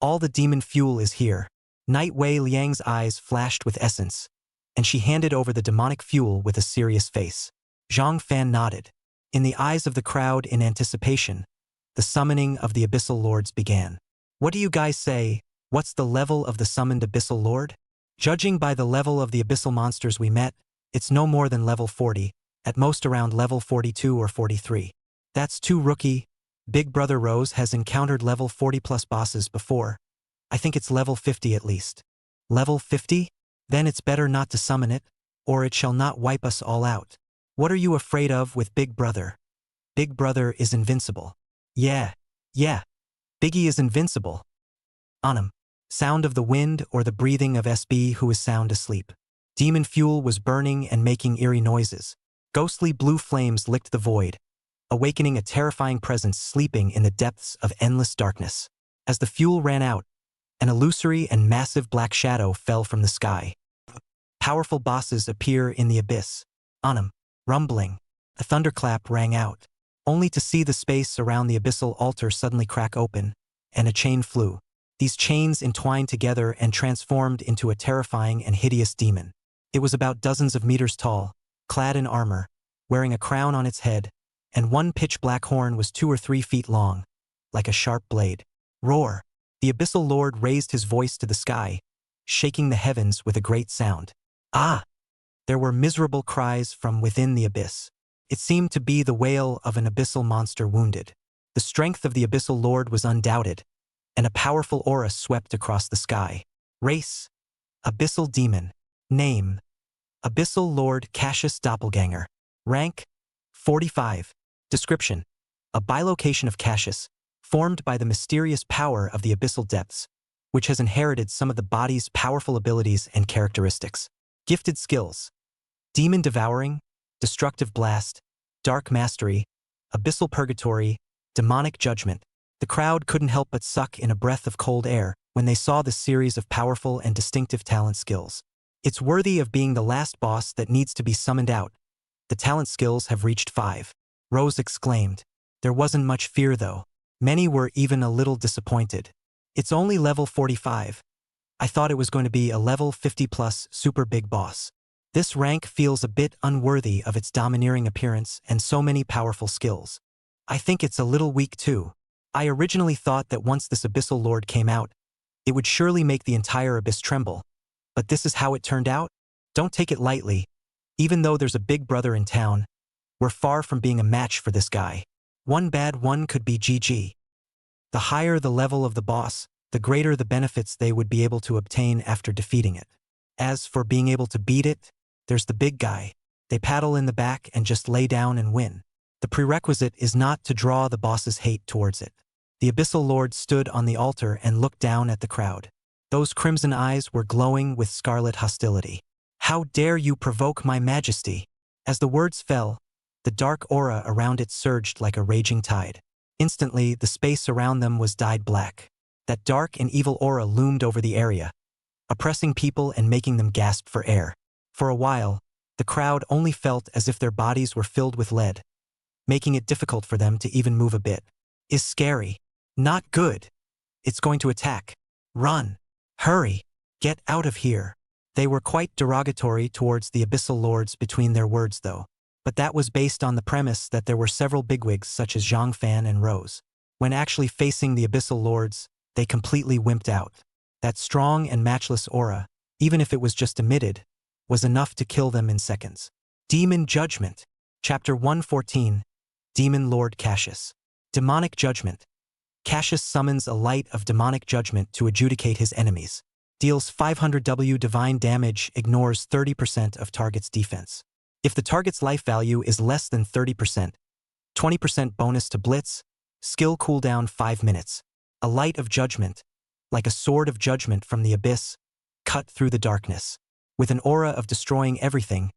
all the demon fuel is here. Knight Wei Liang's eyes flashed with essence, and she handed over the demonic fuel with a serious face. Zhang Fan nodded. In the eyes of the crowd in anticipation, the summoning of the abyssal lords began. What do you guys say? What's the level of the summoned abyssal lord? Judging by the level of the abyssal monsters we met, it's no more than level 40, at most around level 42 or 43. That's too rookie. Big Brother Rose has encountered level 40 plus bosses before. I think it's level 50 at least. Level 50? Then it's better not to summon it, or it shall not wipe us all out. What are you afraid of with Big Brother? Big Brother is invincible. Yeah. Biggie is invincible. On him. Sound of the wind or the breathing of SB who is sound asleep. Demon fuel was burning and making eerie noises. Ghostly blue flames licked the void, awakening a terrifying presence sleeping in the depths of endless darkness. As the fuel ran out, an illusory and massive black shadow fell from the sky. Powerful bosses appear in the abyss. On him. Rumbling. A thunderclap rang out, only to see the space around the abyssal altar suddenly crack open, and a chain flew. These chains entwined together and transformed into a terrifying and hideous demon. It was about dozens of meters tall, clad in armor, wearing a crown on its head, and one pitch-black horn was 2 or 3 feet long, like a sharp blade. Roar! The abyssal lord raised his voice to the sky, shaking the heavens with a great sound. Ah! There were miserable cries from within the abyss. It seemed to be the wail of an abyssal monster wounded. The strength of the abyssal lord was undoubted, and a powerful aura swept across the sky. Race: Abyssal Demon. Name: Abyssal Lord Cassius Doppelganger. Rank: 45. Description: a bilocation of Cassius, formed by the mysterious power of the abyssal depths, which has inherited some of the body's powerful abilities and characteristics. Gifted skills: Demon Devouring, Destructive Blast, Dark Mastery, Abyssal Purgatory, Demonic Judgment. The crowd couldn't help but suck in a breath of cold air when they saw this series of powerful and distinctive talent skills. It's worthy of being the last boss that needs to be summoned out. The talent skills have reached 5. Rose exclaimed. There wasn't much fear though. Many were even a little disappointed. It's only level 45. I thought it was going to be a level 50 plus super big boss. This rank feels a bit unworthy of its domineering appearance and so many powerful skills. I think it's a little weak too. I originally thought that once this abyssal lord came out, it would surely make the entire abyss tremble. But this is how it turned out? Don't take it lightly. Even though there's a big brother in town, we're far from being a match for this guy. One bad one could be GG. The higher the level of the boss, the greater the benefits they would be able to obtain after defeating it. As for being able to beat it, there's the big guy. They paddle in the back and just lay down and win. The prerequisite is not to draw the boss's hate towards it. The abyssal lord stood on the altar and looked down at the crowd. Those crimson eyes were glowing with scarlet hostility. How dare you provoke my majesty? As the words fell, the dark aura around it surged like a raging tide. Instantly, the space around them was dyed black. That dark and evil aura loomed over the area, oppressing people and making them gasp for air. For a while, the crowd only felt as if their bodies were filled with lead, making it difficult for them to even move a bit. Is scary. Not good. It's going to attack. Run. Hurry. Get out of here. They were quite derogatory towards the abyssal lords between their words though. But that was based on the premise that there were several bigwigs such as Zhang Fan and Rose. When actually facing the abyssal lords, they completely wimped out. That strong and matchless aura, even if it was just emitted, was enough to kill them in seconds. Demon Judgment. Chapter 114. Demon Lord Cassius. Demonic Judgment. Cassius summons a light of demonic judgment to adjudicate his enemies. Deals 500 W divine damage, ignores 30% of target's defense. If the target's life value is less than 30%, 20% bonus to blitz, skill cooldown 5 minutes. A light of judgment, like a sword of judgment from the abyss, cut through the darkness. With an aura of destroying everything,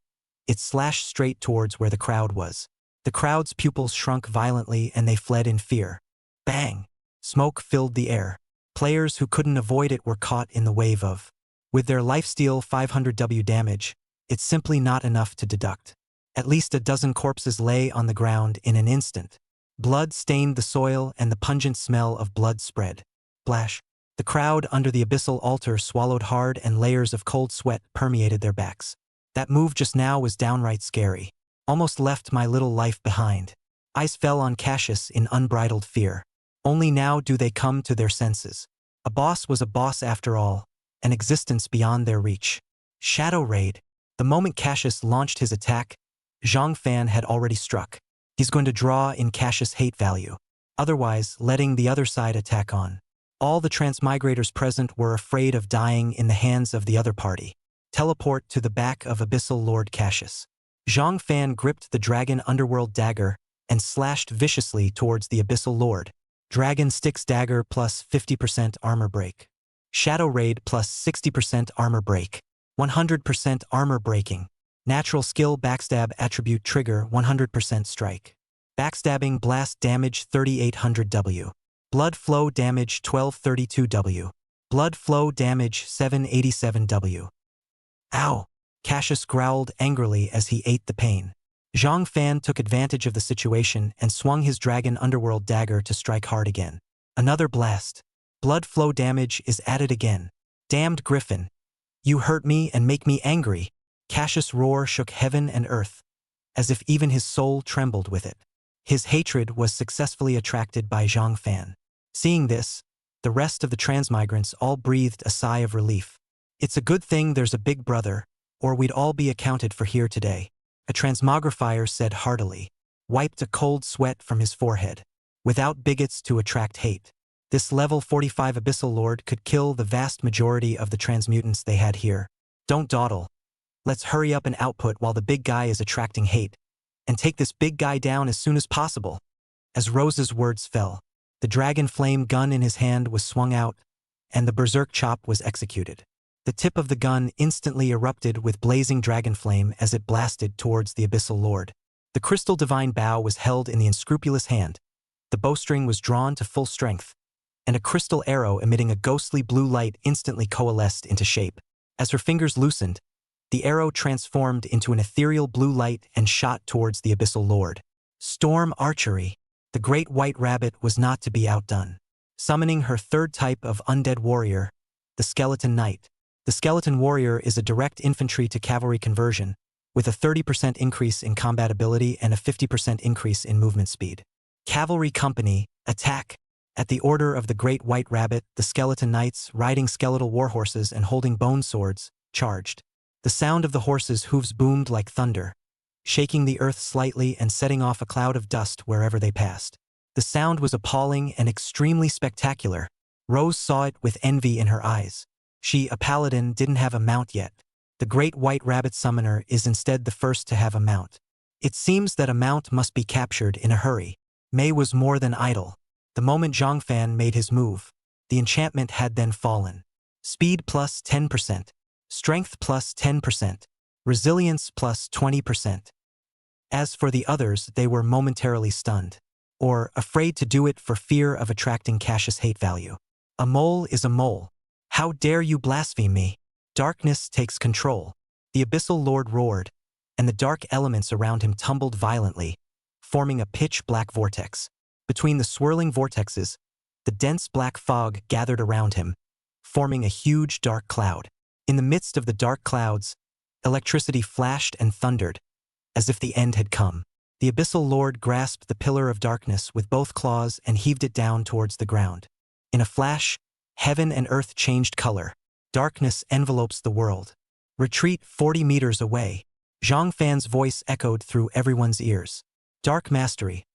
it slashed straight towards where the crowd was. The crowd's pupils shrunk violently and they fled in fear. Bang! Smoke filled the air. Players who couldn't avoid it were caught in the wave of. With their lifesteal 500 W damage, it's simply not enough to deduct. At least a dozen corpses lay on the ground in an instant. Blood stained the soil and the pungent smell of blood spread. Splash. The crowd under the abyssal altar swallowed hard and layers of cold sweat permeated their backs. That move just now was downright scary. Almost left my little life behind. Eyes fell on Cassius in unbridled fear. Only now do they come to their senses. A boss was a boss after all, an existence beyond their reach. Shadow Raid. The moment Cassius launched his attack, Zhang Fan had already struck. He's going to draw in Cassius' hate value, otherwise letting the other side attack on. All the transmigrators present were afraid of dying in the hands of the other party. Teleport to the back of Abyssal Lord Cassius. Zhang Fan gripped the Dragon Underworld dagger and slashed viciously towards the Abyssal Lord. Dragon Sticks dagger plus 50% armor break. Shadow Raid plus 60% armor break. 100% armor breaking. Natural skill backstab attribute trigger 100% strike. Backstabbing blast damage 3800W. Blood flow damage 1232W. Blood flow damage 787W. Ow! Cassius growled angrily as he ate the pain. Zhang Fan took advantage of the situation and swung his Dragon Underworld dagger to strike hard again. Another blast. Blood flow damage is added again. Damned Griffin. You hurt me and make me angry. Cassius' roar shook heaven and earth, as if even his soul trembled with it. His hatred was successfully attracted by Zhang Fan. Seeing this, the rest of the transmigrants all breathed a sigh of relief. It's a good thing there's a big brother, or we'd all be accounted for here today. A transmogrifier said heartily, wiped a cold sweat from his forehead. Without bigots to attract hate, this level 45 Abyssal Lord could kill the vast majority of the transmutants they had here. Don't dawdle. Let's hurry up and output while the big guy is attracting hate, and take this big guy down as soon as possible. As Rose's words fell, the dragon flame gun in his hand was swung out, and the berserk chop was executed. The tip of the gun instantly erupted with blazing dragon flame as it blasted towards the Abyssal Lord. The crystal divine bow was held in the unscrupulous hand. The bowstring was drawn to full strength, and a crystal arrow emitting a ghostly blue light instantly coalesced into shape. As her fingers loosened, the arrow transformed into an ethereal blue light and shot towards the Abyssal Lord. Storm Archery. The great white rabbit was not to be outdone. Summoning her third type of undead warrior, the Skeleton Knight. The Skeleton Warrior is a direct infantry to cavalry conversion, with a 30% increase in combat ability and a 50% increase in movement speed. Cavalry Company, attack! At the order of the Great White Rabbit, the Skeleton Knights, riding skeletal warhorses and holding bone swords, charged. The sound of the horses' hooves boomed like thunder, shaking the earth slightly and setting off a cloud of dust wherever they passed. The sound was appalling and extremely spectacular. Rose saw it with envy in her eyes. She, a paladin, didn't have a mount yet. The Great White Rabbit Summoner is instead the first to have a mount. It seems that a mount must be captured in a hurry. Mei was more than idle. The moment Zhang Fan made his move, the enchantment had then fallen. Speed plus 10%. Strength plus 10%. Resilience plus 20%. As for the others, they were momentarily stunned, or afraid to do it for fear of attracting Cassius' hate value. A mole is a mole. How dare you blaspheme me? Darkness takes control. The Abyssal Lord roared, and the dark elements around him tumbled violently, forming a pitch-black vortex. Between the swirling vortexes, the dense black fog gathered around him, forming a huge dark cloud. In the midst of the dark clouds, electricity flashed and thundered, as if the end had come. The Abyssal Lord grasped the pillar of darkness with both claws and heaved it down towards the ground. In a flash, heaven and earth changed color. Darkness envelopes the world. Retreat 40 meters away. Zhang Fan's voice echoed through everyone's ears. Dark Mastery.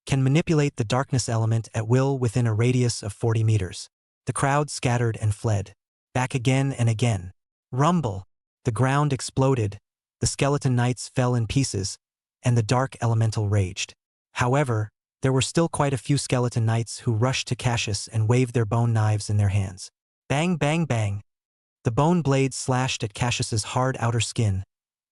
Can manipulate the darkness element at will within a radius of 40 meters. The crowd scattered and fled. Back again and again. Rumble. The ground exploded. The Skeleton Knights fell in pieces, and the dark elemental raged. However, there were still quite a few Skeleton Knights who rushed to Cassius and waved their bone knives in their hands. Bang, bang, bang. The bone blades slashed at Cassius's hard outer skin,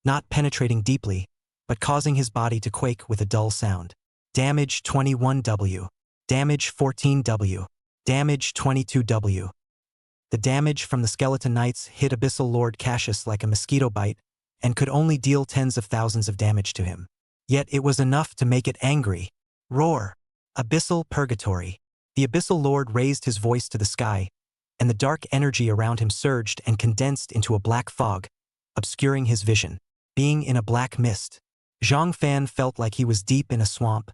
not penetrating deeply, but causing his body to quake with a dull sound. Damage 21W. Damage 14W. Damage 22W. The damage from the Skeleton Knights hit Abyssal Lord Cassius like a mosquito bite and could only deal tens of thousands of damage to him. Yet it was enough to make it angry. Roar! Abyssal Purgatory. The Abyssal Lord raised his voice to the sky, and the dark energy around him surged and condensed into a black fog, obscuring his vision. Being in a black mist, Zhang Fan felt like he was deep in a swamp,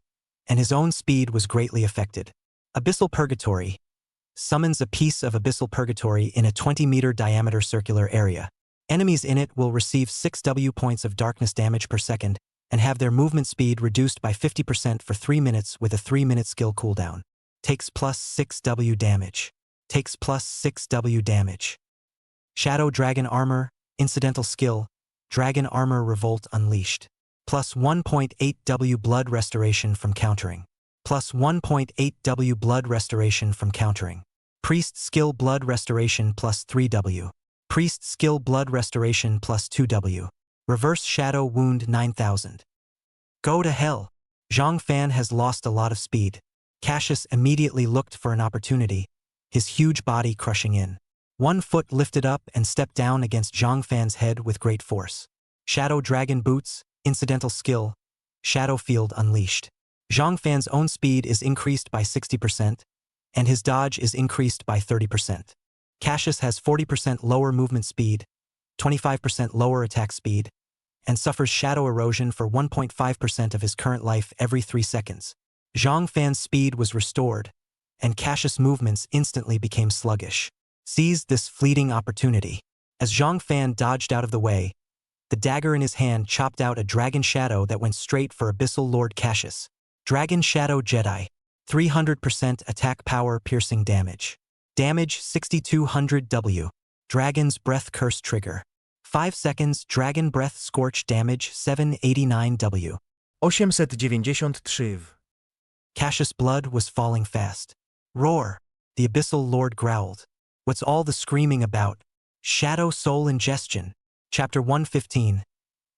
and his own speed was greatly affected. Abyssal Purgatory. summons a piece of abyssal purgatory in a 20-meter diameter circular area. Enemies in it will receive 6 W points of darkness damage per second and have their movement speed reduced by 50% for 3 minutes with a 3-minute skill cooldown. Takes plus 6 W damage. Takes plus 6 W damage. Shadow Dragon Armor, incidental skill, Dragon Armor Revolt Unleashed. Plus 1.8 W blood restoration from countering. Plus 1.8 W blood restoration from countering. Priest skill blood restoration plus 3 W. Priest skill blood restoration plus 2 W. Reverse shadow wound 9000. Go to hell. Zhang Fan has lost a lot of speed. Cassius immediately looked for an opportunity, his huge body crushing in. One foot lifted up and stepped down against Zhang Fan's head with great force. Shadow Dragon Boots, incidental skill, Shadow Field Unleashed. Zhang Fan's own speed is increased by 60%, and his dodge is increased by 30%. Cassius has 40% lower movement speed, 25% lower attack speed, and suffers shadow erosion for 1.5% of his current life every 3 seconds. Zhang Fan's speed was restored, and Cassius' movements instantly became sluggish. Seized this fleeting opportunity. As Zhang Fan dodged out of the way, the dagger in his hand chopped out a dragon shadow that went straight for Abyssal Lord Cassius. Dragon Shadow Jedi. 300% attack power piercing damage. Damage 6200 W. Dragon's Breath Curse Trigger. 5 seconds Dragon Breath Scorch damage 789 W. 893 W. Cassius' blood was falling fast. Roar! The Abyssal Lord growled. What's all the screaming about? Shadow Soul Ingestion. Chapter 115.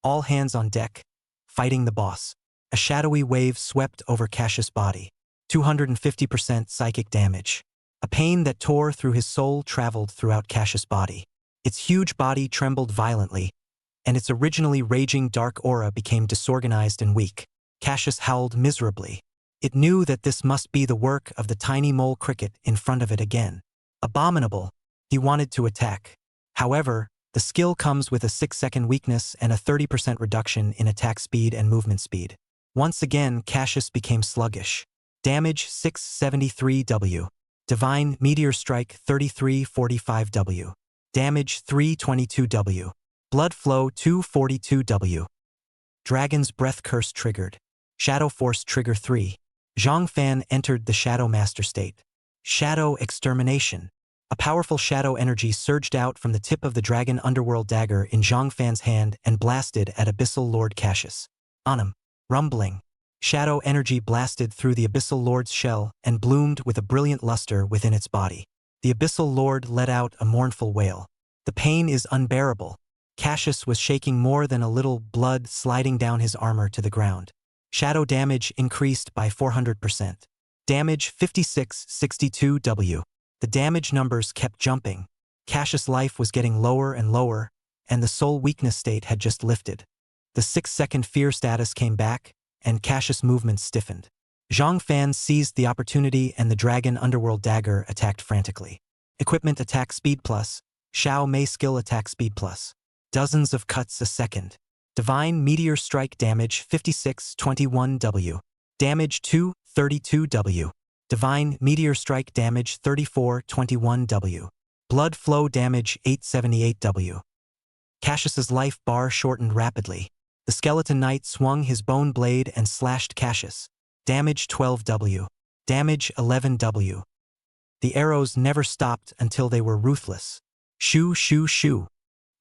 All hands on deck. Fighting the boss. A shadowy wave swept over Cassius' body. 250% psychic damage. A pain that tore through his soul traveled throughout Cassius' body. Its huge body trembled violently, and its originally raging dark aura became disorganized and weak. Cassius howled miserably. It knew that this must be the work of the tiny mole cricket in front of it again. Abominable. He wanted to attack. However, the skill comes with a 6-second weakness and a 30% reduction in attack speed and movement speed. Once again, Cassius became sluggish. Damage 673 W. Divine Meteor Strike 3345 W. Damage 322 W. Blood Flow 242 W. Dragon's Breath Curse triggered. Shadow Force Trigger 3. Zhang Fan entered the Shadow Master state. Shadow Extermination. A powerful shadow energy surged out from the tip of the Dragon Underworld dagger in Zhang Fan's hand and blasted at Abyssal Lord Cassius. On him. Rumbling. Shadow energy blasted through the Abyssal Lord's shell and bloomed with a brilliant luster within its body. The Abyssal Lord let out a mournful wail. The pain is unbearable. Cassius was shaking more than a little, blood sliding down his armor to the ground. Shadow damage increased by 400%. Damage 5662 W. The damage numbers kept jumping. Cassius' life was getting lower and lower, and the soul weakness state had just lifted. The 6-second fear status came back, and Cassius' movements stiffened. Zhang Fan seized the opportunity and the Dragon Underworld dagger attacked frantically. Equipment Attack Speed Plus. Xiao Mei Skill Attack Speed Plus. Dozens of cuts a second. Divine Meteor Strike Damage 5621 W. Damage 232 W. Divine Meteor Strike Damage 3421 W. Blood Flow Damage 878 W. Cassius's life bar shortened rapidly. The Skeleton Knight swung his bone blade and slashed Cassius. Damage 12 W. Damage 11 W. The arrows never stopped until they were ruthless. Shoo, shoo, shoo.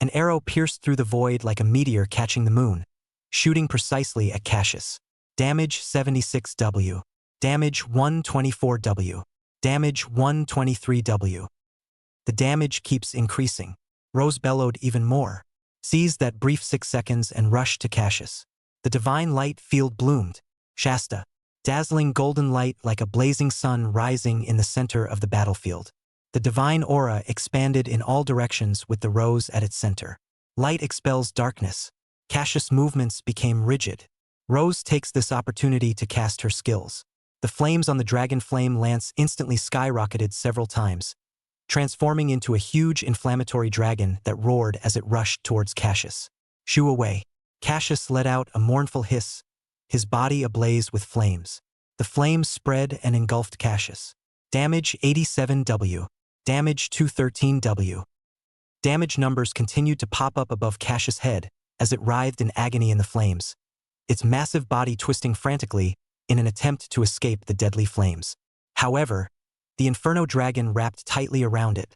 An arrow pierced through the void like a meteor catching the moon, shooting precisely at Cassius. Damage 76 W. Damage 124 W. Damage 123 W. The damage keeps increasing. Rose bellowed even more. Seized that brief 6 seconds and rushed to Cassius. The divine light field bloomed. Shasta. Dazzling golden light like a blazing sun rising in the center of the battlefield. The divine aura expanded in all directions with the rose at its center. Light expels darkness. Cassius' movements became rigid. Rose takes this opportunity to cast her skills. The flames on the dragon flame lance instantly skyrocketed several times, transforming into a huge inflammatory dragon that roared as it rushed towards Cassius. Shoo away. Cassius let out a mournful hiss, his body ablaze with flames. The flames spread and engulfed Cassius. Damage 87W. Damage 213W. Damage numbers continued to pop up above Cassius' head as it writhed in agony in the flames, its massive body twisting frantically in an attempt to escape the deadly flames. However, the Inferno Dragon wrapped tightly around it,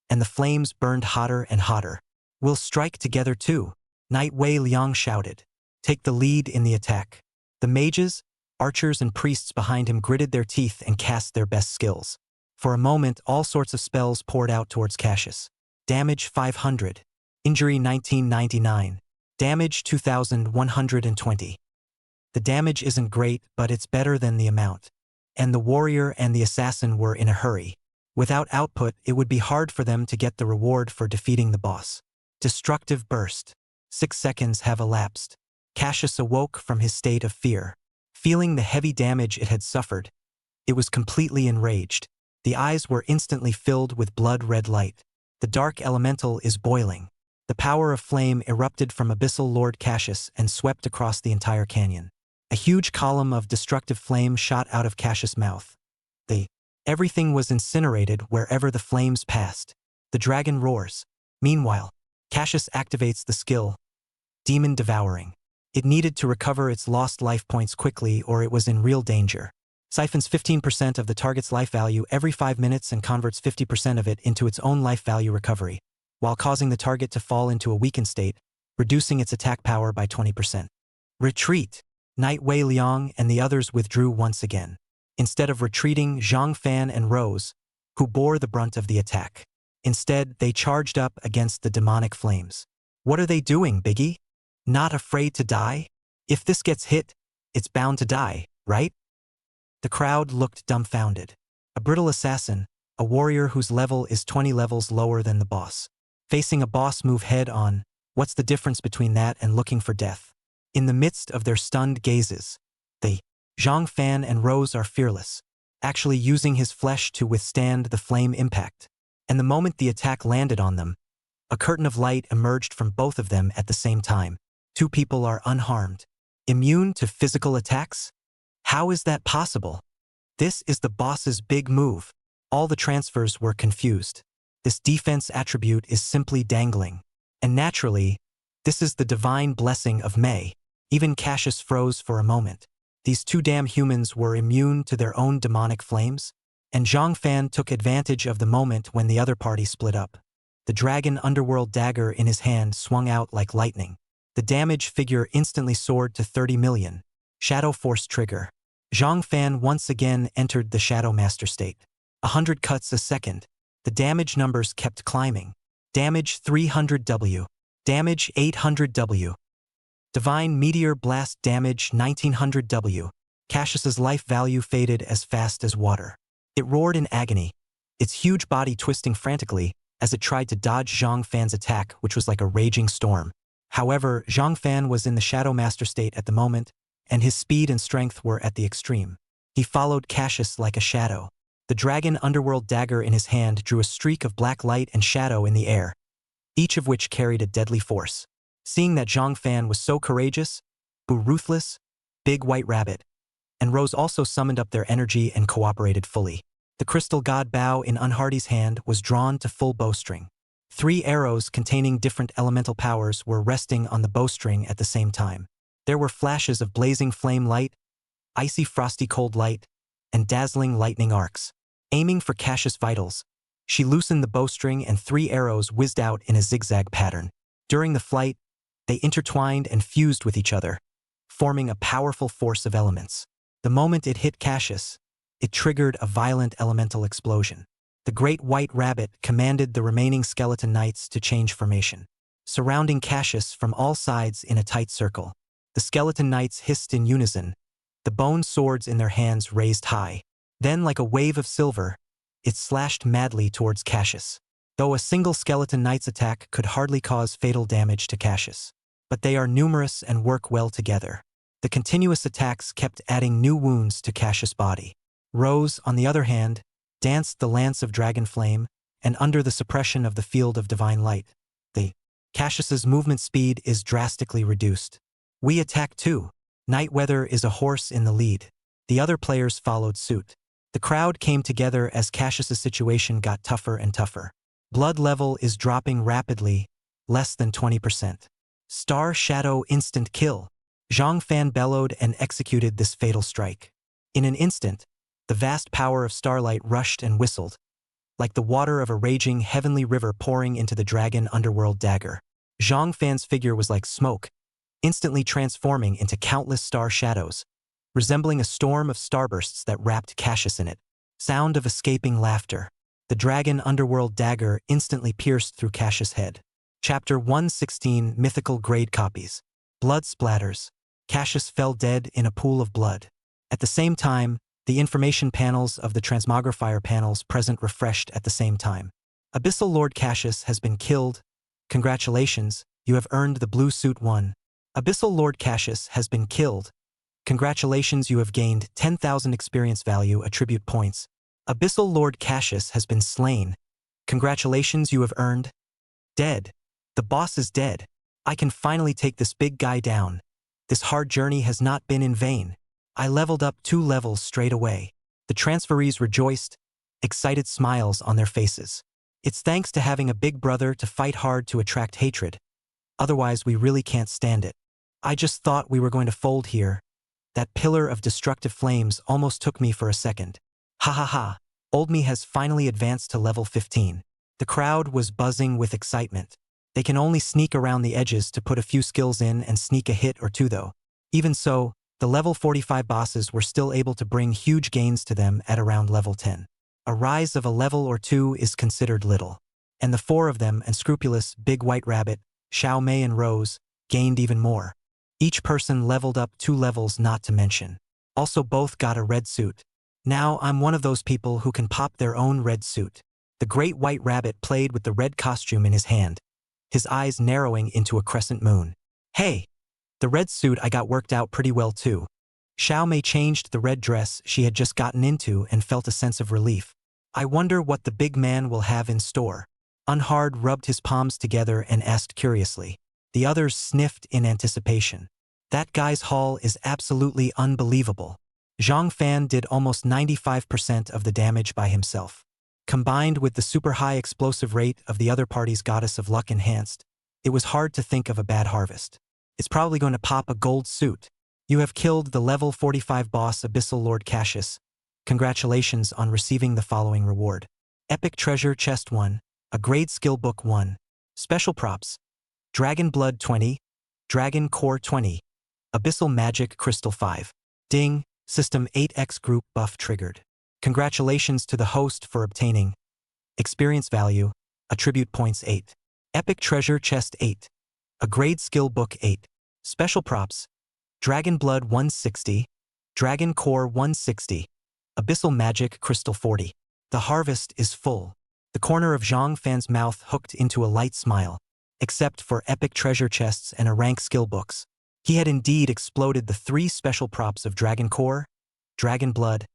and the flames burned hotter and hotter. "We'll strike together too," Knight Wei Liang shouted. "Take the lead in the attack." The mages, archers and priests behind him gritted their teeth and cast their best skills. For a moment, all sorts of spells poured out towards Cassius. Damage 500. Injury 1999. Damage 2120. The damage isn't great, but it's better than the amount. And the warrior and the assassin were in a hurry. Without output, it would be hard for them to get the reward for defeating the boss. Destructive burst. 6 seconds have elapsed. Cassius awoke from his state of fear. Feeling the heavy damage it had suffered, it was completely enraged. The eyes were instantly filled with blood-red light. The dark elemental is boiling. The power of flame erupted from abyssal Lord Cassius and swept across the entire canyon. A huge column of destructive flame shot out of Cassius' mouth. Everything was incinerated wherever the flames passed. The dragon roars. Meanwhile, Cassius activates the skill, Demon Devouring. It needed to recover its lost life points quickly or it was in real danger. Siphons 15% of the target's life value every 5 minutes and converts 50% of it into its own life value recovery, while causing the target to fall into a weakened state, reducing its attack power by 20%. Retreat! Knight Wei Liang and the others withdrew once again. Instead of retreating, Zhang Fan and Rose, who bore the brunt of the attack. Instead, they charged up against the demonic flames. "What are they doing, Biggie? Not afraid to die? If this gets hit, it's bound to die, right?" The crowd looked dumbfounded. A brittle assassin, a warrior whose level is 20 levels lower than the boss. Facing a boss move head-on, what's the difference between that and looking for death? In the midst of their stunned gazes, Zhang Fan and Rose are fearless, actually using his flesh to withstand the flame impact. And the moment the attack landed on them, a curtain of light emerged from both of them at the same time. 2 people are unharmed. Immune to physical attacks? How is that possible? This is the boss's big move. All the transfers were confused. This defense attribute is simply dangling. And naturally, this is the divine blessing of Mei. Even Cassius froze for a moment. These 2 damn humans were immune to their own demonic flames? And Zhang Fan took advantage of the moment when the other party split up. The dragon underworld dagger in his hand swung out like lightning. The damage figure instantly soared to 30 million. Shadow Force trigger. Zhang Fan once again entered the Shadow Master state. 100 cuts a second. The damage numbers kept climbing. Damage 300W. Damage 800W. Divine Meteor Blast damage 1900W. Cassius's life value faded as fast as water. It roared in agony, its huge body twisting frantically as it tried to dodge Zhang Fan's attack, which was like a raging storm. However, Zhang Fan was in the Shadow Master state at the moment, and his speed and strength were at the extreme. He followed Cassius like a shadow. The dragon underworld dagger in his hand drew a streak of black light and shadow in the air, each of which carried a deadly force. Seeing that Zhang Fan was so courageous, Ruthless, Big White Rabbit, and Rose also summoned up their energy and cooperated fully. The crystal god bow in Unhardy's hand was drawn to full bowstring. 3 arrows containing different elemental powers were resting on the bowstring at the same time. There were flashes of blazing flame light, icy frosty cold light, and dazzling lightning arcs. Aiming for Cassius' vitals, she loosened the bowstring and 3 arrows whizzed out in a zigzag pattern. During the flight, they intertwined and fused with each other, forming a powerful force of elements. The moment it hit Cassius, it triggered a violent elemental explosion. The great white rabbit commanded the remaining skeleton knights to change formation, surrounding Cassius from all sides in a tight circle. The skeleton knights hissed in unison, the bone swords in their hands raised high. Then, like a wave of silver, it slashed madly towards Cassius. Though a single skeleton knight's attack could hardly cause fatal damage to Cassius. But they are numerous and work well together. The continuous attacks kept adding new wounds to Cassius' body. Rose, on the other hand, danced the lance of dragon flame, and under the suppression of the field of divine light, Cassius's movement speed is drastically reduced. We attack too. Nightweather is a horse in the lead. The other players followed suit. The crowd came together as Cassius's situation got tougher and tougher. Blood level is dropping rapidly, less than 20%. Star Shadow instant kill. Zhang Fan bellowed and executed this fatal strike. In an instant, the vast power of starlight rushed and whistled, like the water of a raging heavenly river pouring into the dragon underworld dagger. Zhang Fan's figure was like smoke, instantly transforming into countless star shadows, resembling a storm of starbursts that wrapped Cassius in it. Sound of escaping laughter. The dragon underworld dagger instantly pierced through Cassius' head. Chapter 116 Mythical Grade Copies. Blood splatters. Cassius fell dead in a pool of blood. At the same time, the information panels of the transmogrifier panels present refreshed at the same time. Abyssal Lord Cassius has been killed. Congratulations, you have earned the blue suit 1. Abyssal Lord Cassius has been killed. Congratulations, you have gained 10,000 experience value attribute points. Abyssal Lord Cassius has been slain. Congratulations, you have earned. Dead. The boss is dead. I can finally take this big guy down. This hard journey has not been in vain. I leveled up 2 levels straight away. The transferees rejoiced, excited smiles on their faces. It's thanks to having a big brother to fight hard to attract hatred. Otherwise, we really can't stand it. I just thought we were going to fold here. That pillar of destructive flames almost took me for a second. Ha ha ha. Old me has finally advanced to level 15. The crowd was buzzing with excitement. They can only sneak around the edges to put a few skills in and sneak a hit or two though. Even so, the level 45 bosses were still able to bring huge gains to them at around level 10. A rise of a level or 2 is considered little. And the 4 of them, Unscrupulous, Big White Rabbit, Xiao Mei and Rose, gained even more. Each person leveled up 2 levels not to mention. Also both got a red suit. Now I'm one of those people who can pop their own red suit. The Great White Rabbit played with the red costume in his hand, his eyes narrowing into a crescent moon. Hey! The red suit I got worked out pretty well too. Xiao Mei changed the red dress she had just gotten into and felt a sense of relief. I wonder what the big man will have in store. Unhard rubbed his palms together and asked curiously. The others sniffed in anticipation. That guy's haul is absolutely unbelievable. Zhang Fan did almost 95% of the damage by himself. Combined with the super high explosive rate of the other party's Goddess of Luck enhanced, it was hard to think of a bad harvest. It's probably going to pop a gold suit. You have killed the level 45 boss Abyssal Lord Cassius. Congratulations on receiving the following reward. Epic Treasure Chest 1, a Grade Skill Book 1, Special Props, Dragon Blood 20, Dragon Core 20, Abyssal Magic Crystal 5. Ding, System 8X Group Buff triggered. Congratulations to the host for obtaining Experience Value, Attribute Points 8. Epic Treasure Chest 8, a Grade Skill Book 8, Special Props, Dragon Blood 160, Dragon Core 160, Abyssal Magic Crystal 40. The harvest is full. The corner of Zhang Fan's mouth hooked into a light smile. Except for epic treasure chests and a rank skill books. He had indeed exploded the 3 special props of Dragon Core, Dragon Blood,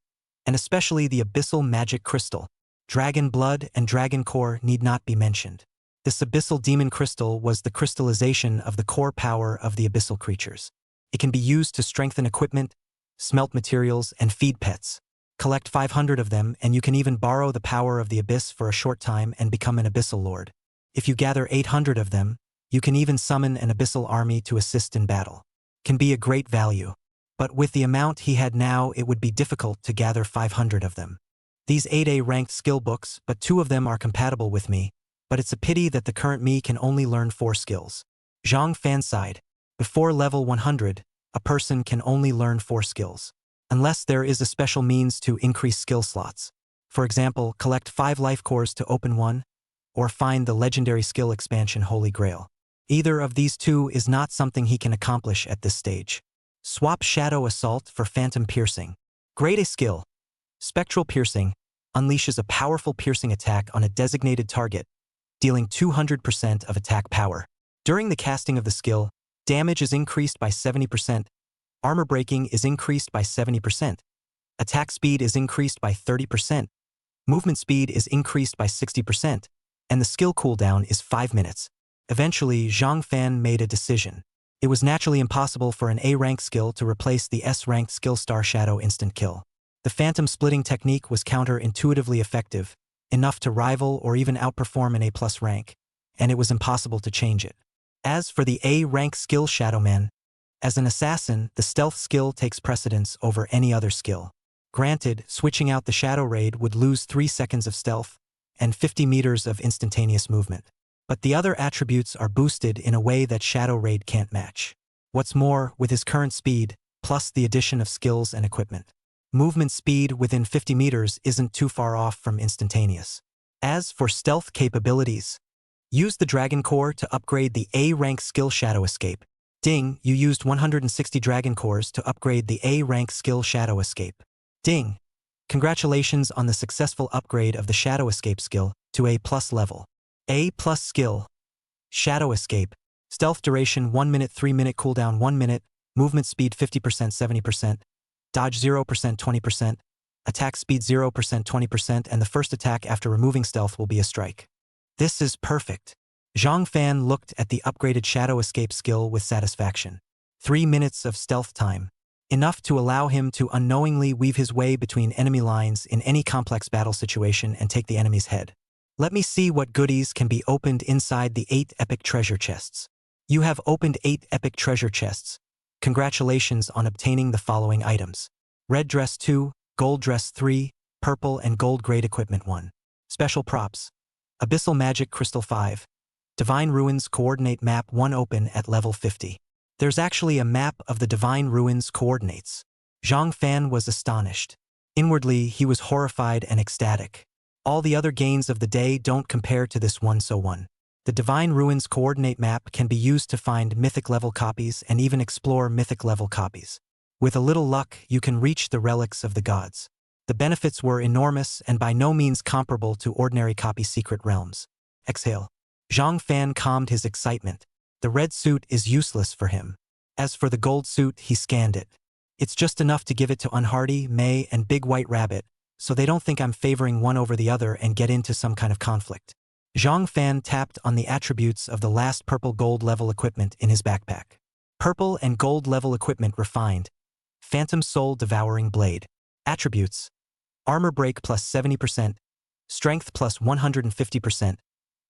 and especially the Abyssal Magic Crystal. Dragon Blood and Dragon Core need not be mentioned. This Abyssal Demon Crystal was the crystallization of the core power of the Abyssal creatures. It can be used to strengthen equipment, smelt materials, and feed pets. Collect 500 of them and you can even borrow the power of the Abyss for a short time and become an Abyssal Lord. If you gather 800 of them, you can even summon an Abyssal army to assist in battle. Can be a great value. But with the amount he had now, it would be difficult to gather 500 of them. These 8A ranked skill books, but 2 of them are compatible with me, but it's a pity that the current me can only learn 4 skills. Zhang Fan sighed. Before level 100, a person can only learn 4 skills. Unless there is a special means to increase skill slots. For example, collect 5 life cores to open one, or find the legendary skill expansion Holy Grail. Either of these 2 is not something he can accomplish at this stage. Swap Shadow Assault for Phantom Piercing. Grade A skill. Spectral Piercing unleashes a powerful piercing attack on a designated target, dealing 200% of attack power. During the casting of the skill, damage is increased by 70%, armor breaking is increased by 70%, attack speed is increased by 30%, movement speed is increased by 60%, and the skill cooldown is 5 minutes. Eventually, Zhang Fan made a decision. It was naturally impossible for an A-rank skill to replace the S-ranked skill Star Shadow instant kill. The phantom splitting technique was counterintuitively effective, enough to rival or even outperform an A+ rank, and it was impossible to change it. As for the A rank skill Shadowman, as an assassin, the stealth skill takes precedence over any other skill. Granted, switching out the Shadow Raid would lose 3 seconds of stealth and 50 meters of instantaneous movement. But the other attributes are boosted in a way that Shadow Raid can't match. What's more, with his current speed, plus the addition of skills and equipment, movement speed within 50 meters isn't too far off from instantaneous. As for stealth capabilities, use the Dragon Core to upgrade the A rank skill Shadow Escape. Ding, you used 160 Dragon Cores to upgrade the A rank skill Shadow Escape. Ding! Congratulations on the successful upgrade of the Shadow Escape skill to A+ level. A+ skill. Shadow Escape. Stealth duration 1 minute, 3 minute cooldown 1 minute, movement speed 50% 70%, dodge 0% 20%, attack speed 0% 20%, and the first attack after removing stealth will be a strike. This is perfect. Zhang Fan looked at the upgraded Shadow Escape skill with satisfaction. 3 minutes of stealth time. Enough to allow him to unknowingly weave his way between enemy lines in any complex battle situation and take the enemy's head. Let me see what goodies can be opened inside the 8 epic treasure chests. You have opened 8 epic treasure chests. Congratulations on obtaining the following items. Red dress 2, gold dress 3, purple and gold grade equipment 1. Special props. Abyssal magic crystal 5. Divine Ruins coordinate map 1 open at level 50. There's actually a map of the Divine Ruins coordinates. Zhang Fan was astonished. Inwardly, he was horrified and ecstatic. All the other gains of the day don't compare to this one. The Divine Ruins coordinate map can be used to find mythic level copies and even explore mythic level copies. With a little luck, you can reach the relics of the gods. The benefits were enormous and by no means comparable to ordinary copy secret realms. Exhale. Zhang Fan calmed his excitement. The red suit is useless for him. As for the gold suit, he scanned it. It's just enough to give it to Unhardy, May, and Big White Rabbit, so they don't think I'm favoring one over the other and get into some kind of conflict. Zhang Fan tapped on the attributes of the last purple gold level equipment in his backpack. Purple and gold level equipment refined. Phantom Soul Devouring Blade. Attributes. Armor break plus 70%. Strength plus 150%.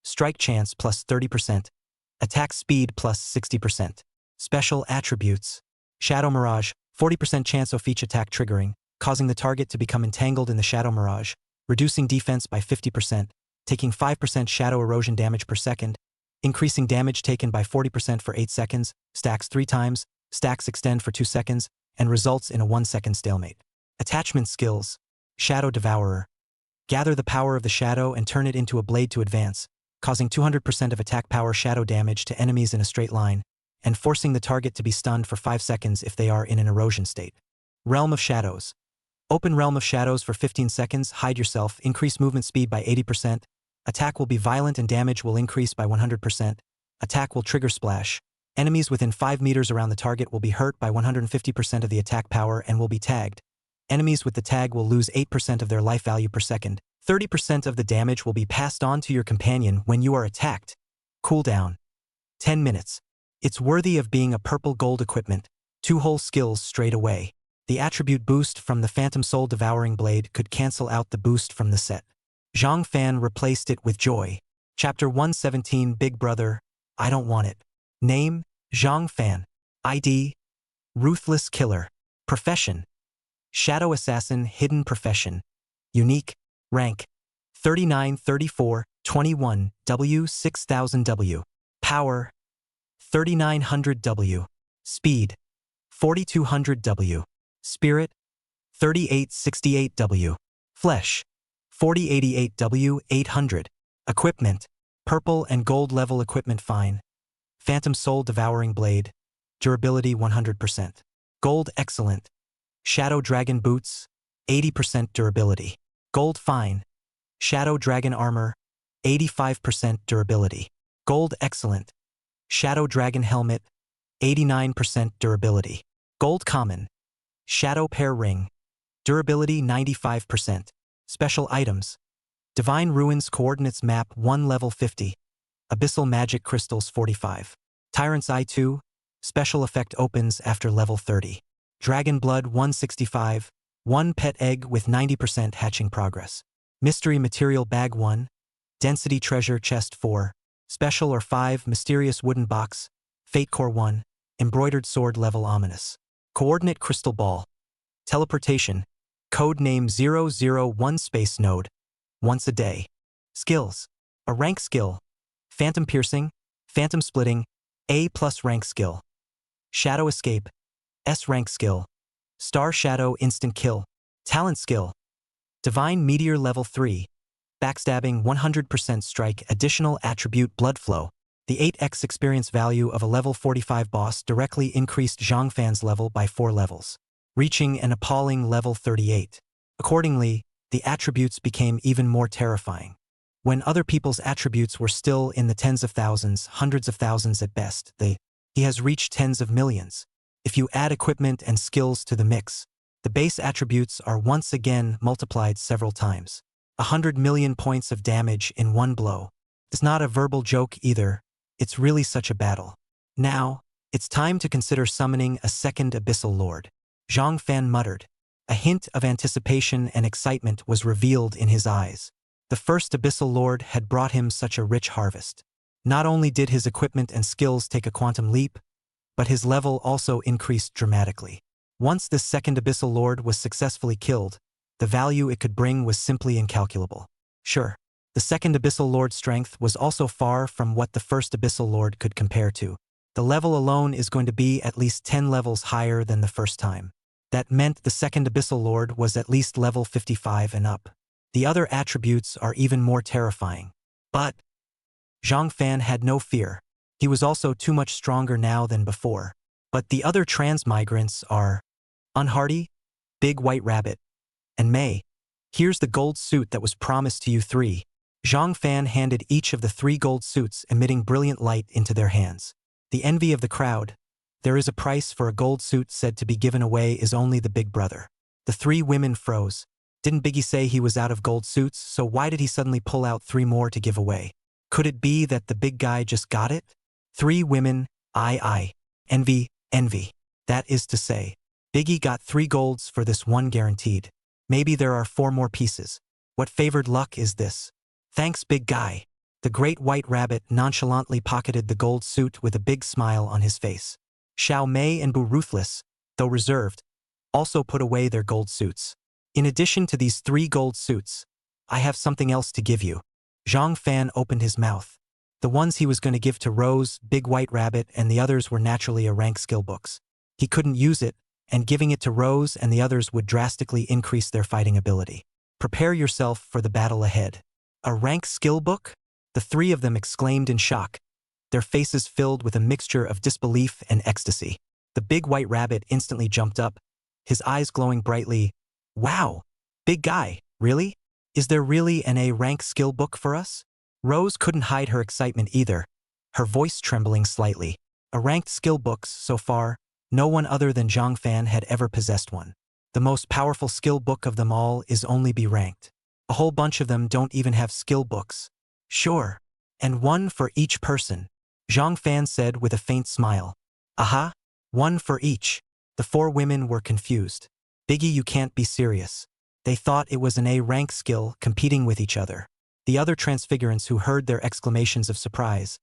Strike chance plus 30%. Attack speed plus 60%. Special attributes. Shadow Mirage, 40% chance of each attack triggering, causing the target to become entangled in the Shadow Mirage, reducing defense by 50%, taking 5% shadow erosion damage per second, increasing damage taken by 40% for 8 seconds, stacks 3 times, stacks extend for 2 seconds, and results in a 1-second stalemate. Attachment skills. Shadow Devourer. Gather the power of the shadow and turn it into a blade to advance, causing 200% of attack power shadow damage to enemies in a straight line, and forcing the target to be stunned for 5 seconds if they are in an erosion state. Realm of Shadows. Open Realm of Shadows for 15 seconds, hide yourself, increase movement speed by 80%, attack will be violent and damage will increase by 100%, attack will trigger splash, enemies within 5 meters around the target will be hurt by 150% of the attack power and will be tagged. Enemies with the tag will lose 8% of their life value per second. 30% of the damage will be passed on to your companion when you are attacked. Cooldown. 10 minutes. It's worthy of being a purple gold equipment. 2 whole skills straight away. The attribute boost from the Phantom Soul Devouring Blade could cancel out the boost from the set. Zhang Fan replaced it with joy. Chapter 117 Big Brother, I don't want it. Name, Zhang Fan. ID, Ruthless Killer. Profession, Shadow Assassin Hidden Profession. Unique, Rank, 3934, 21, W 6000 W. Power, 3900 W. Speed, 4200 W. Spirit, 3868 W. Flesh, 4088 W 800. Equipment, purple and gold level equipment fine. Phantom Soul Devouring Blade. Durability 100%. Gold excellent. Shadow Dragon Boots, 80% durability. Gold fine. Shadow Dragon Armor, 85% durability. Gold excellent. Shadow Dragon Helmet, 89% durability. Gold common. Shadow Pair Ring. Durability 95%. Special items. Divine Ruins Coordinates Map 1 Level 50. Abyssal Magic Crystals 45. Tyrant's Eye 2. Special effect opens after level 30. Dragon Blood 165. 1 pet egg with 90% hatching progress. Mystery material bag 1. Density treasure chest 4. Special or 5 mysterious wooden box. Fate core 1. Embroidered sword level ominous. Coordinate crystal ball. Teleportation. Code name 001 space node. Once a day. Skills. A rank skill. Phantom piercing. Phantom splitting. A+ rank skill. Shadow escape. S rank skill. Star shadow instant kill. Talent skill. Divine meteor level 3. Backstabbing 100% strike additional attribute blood flow. The 8x experience value of a level 45 boss directly increased Zhangfan's level by 4 levels, reaching an appalling level 38. Accordingly, the attributes became even more terrifying. When other people's attributes were still in the tens of thousands, hundreds of thousands at best, he has reached tens of millions. If you add equipment and skills to the mix, the base attributes are once again multiplied several times. 100 million points of damage in one blow. It's not a verbal joke either, it's really such a battle. Now, it's time to consider summoning a second abyssal lord. Zhangfan muttered. A hint of anticipation and excitement was revealed in his eyes. The first abyssal lord had brought him such a rich harvest. Not only did his equipment and skills take a quantum leap, but his level also increased dramatically. Once this second abyssal lord was successfully killed, the value it could bring was simply incalculable. Sure, the second abyssal lord's strength was also far from what the first abyssal lord could compare to. The level alone is going to be at least 10 levels higher than the first time. That meant the second abyssal lord was at least level 55 and up. The other attributes are even more terrifying. But Zhangfan had no fear. He was also too much stronger now than before. But the other transmigrants are Unhardy, Big White Rabbit, and May. Here's the gold suit that was promised to you 3. Zhangfan handed each of the 3 gold suits emitting brilliant light into their hands. The envy of the crowd. There is a price for a gold suit said to be given away is only the big brother. The 3 women froze. Didn't Biggie say he was out of gold suits, so why did he suddenly pull out 3 more to give away? Could it be that the big guy just got it? 3 women, envy. That is to say, Biggie got 3 golds for this one guaranteed. Maybe there are 4 more pieces. What favored luck is this? Thanks, big guy. The great white rabbit nonchalantly pocketed the gold suit with a big smile on his face. Xiao Mei and Bu Ruthless, though reserved, also put away their gold suits. In addition to these 3 gold suits, I have something else to give you. Zhangfan opened his mouth. The ones he was going to give to Rose, Big White Rabbit, and the others were naturally a rank skill books. He couldn't use it, and giving it to Rose and the others would drastically increase their fighting ability. Prepare yourself for the battle ahead. A rank skill book? The 3 of them exclaimed in shock, their faces filled with a mixture of disbelief and ecstasy. The Big White Rabbit instantly jumped up, his eyes glowing brightly. Wow! Big guy, really? Is there really an A rank skill book for us? Rose couldn't hide her excitement either, her voice trembling slightly. A ranked skill books, so far, no one other than Zhangfan had ever possessed one. The most powerful skill book of them all is only B ranked. A whole bunch of them don't even have skill books. Sure. And 1 for each person. Zhangfan said with a faint smile. Aha, 1 for each. The 4 women were confused. Biggie, you can't be serious. They thought it was an A rank skill competing with each other. The other transfigurants who heard their exclamations of surprise.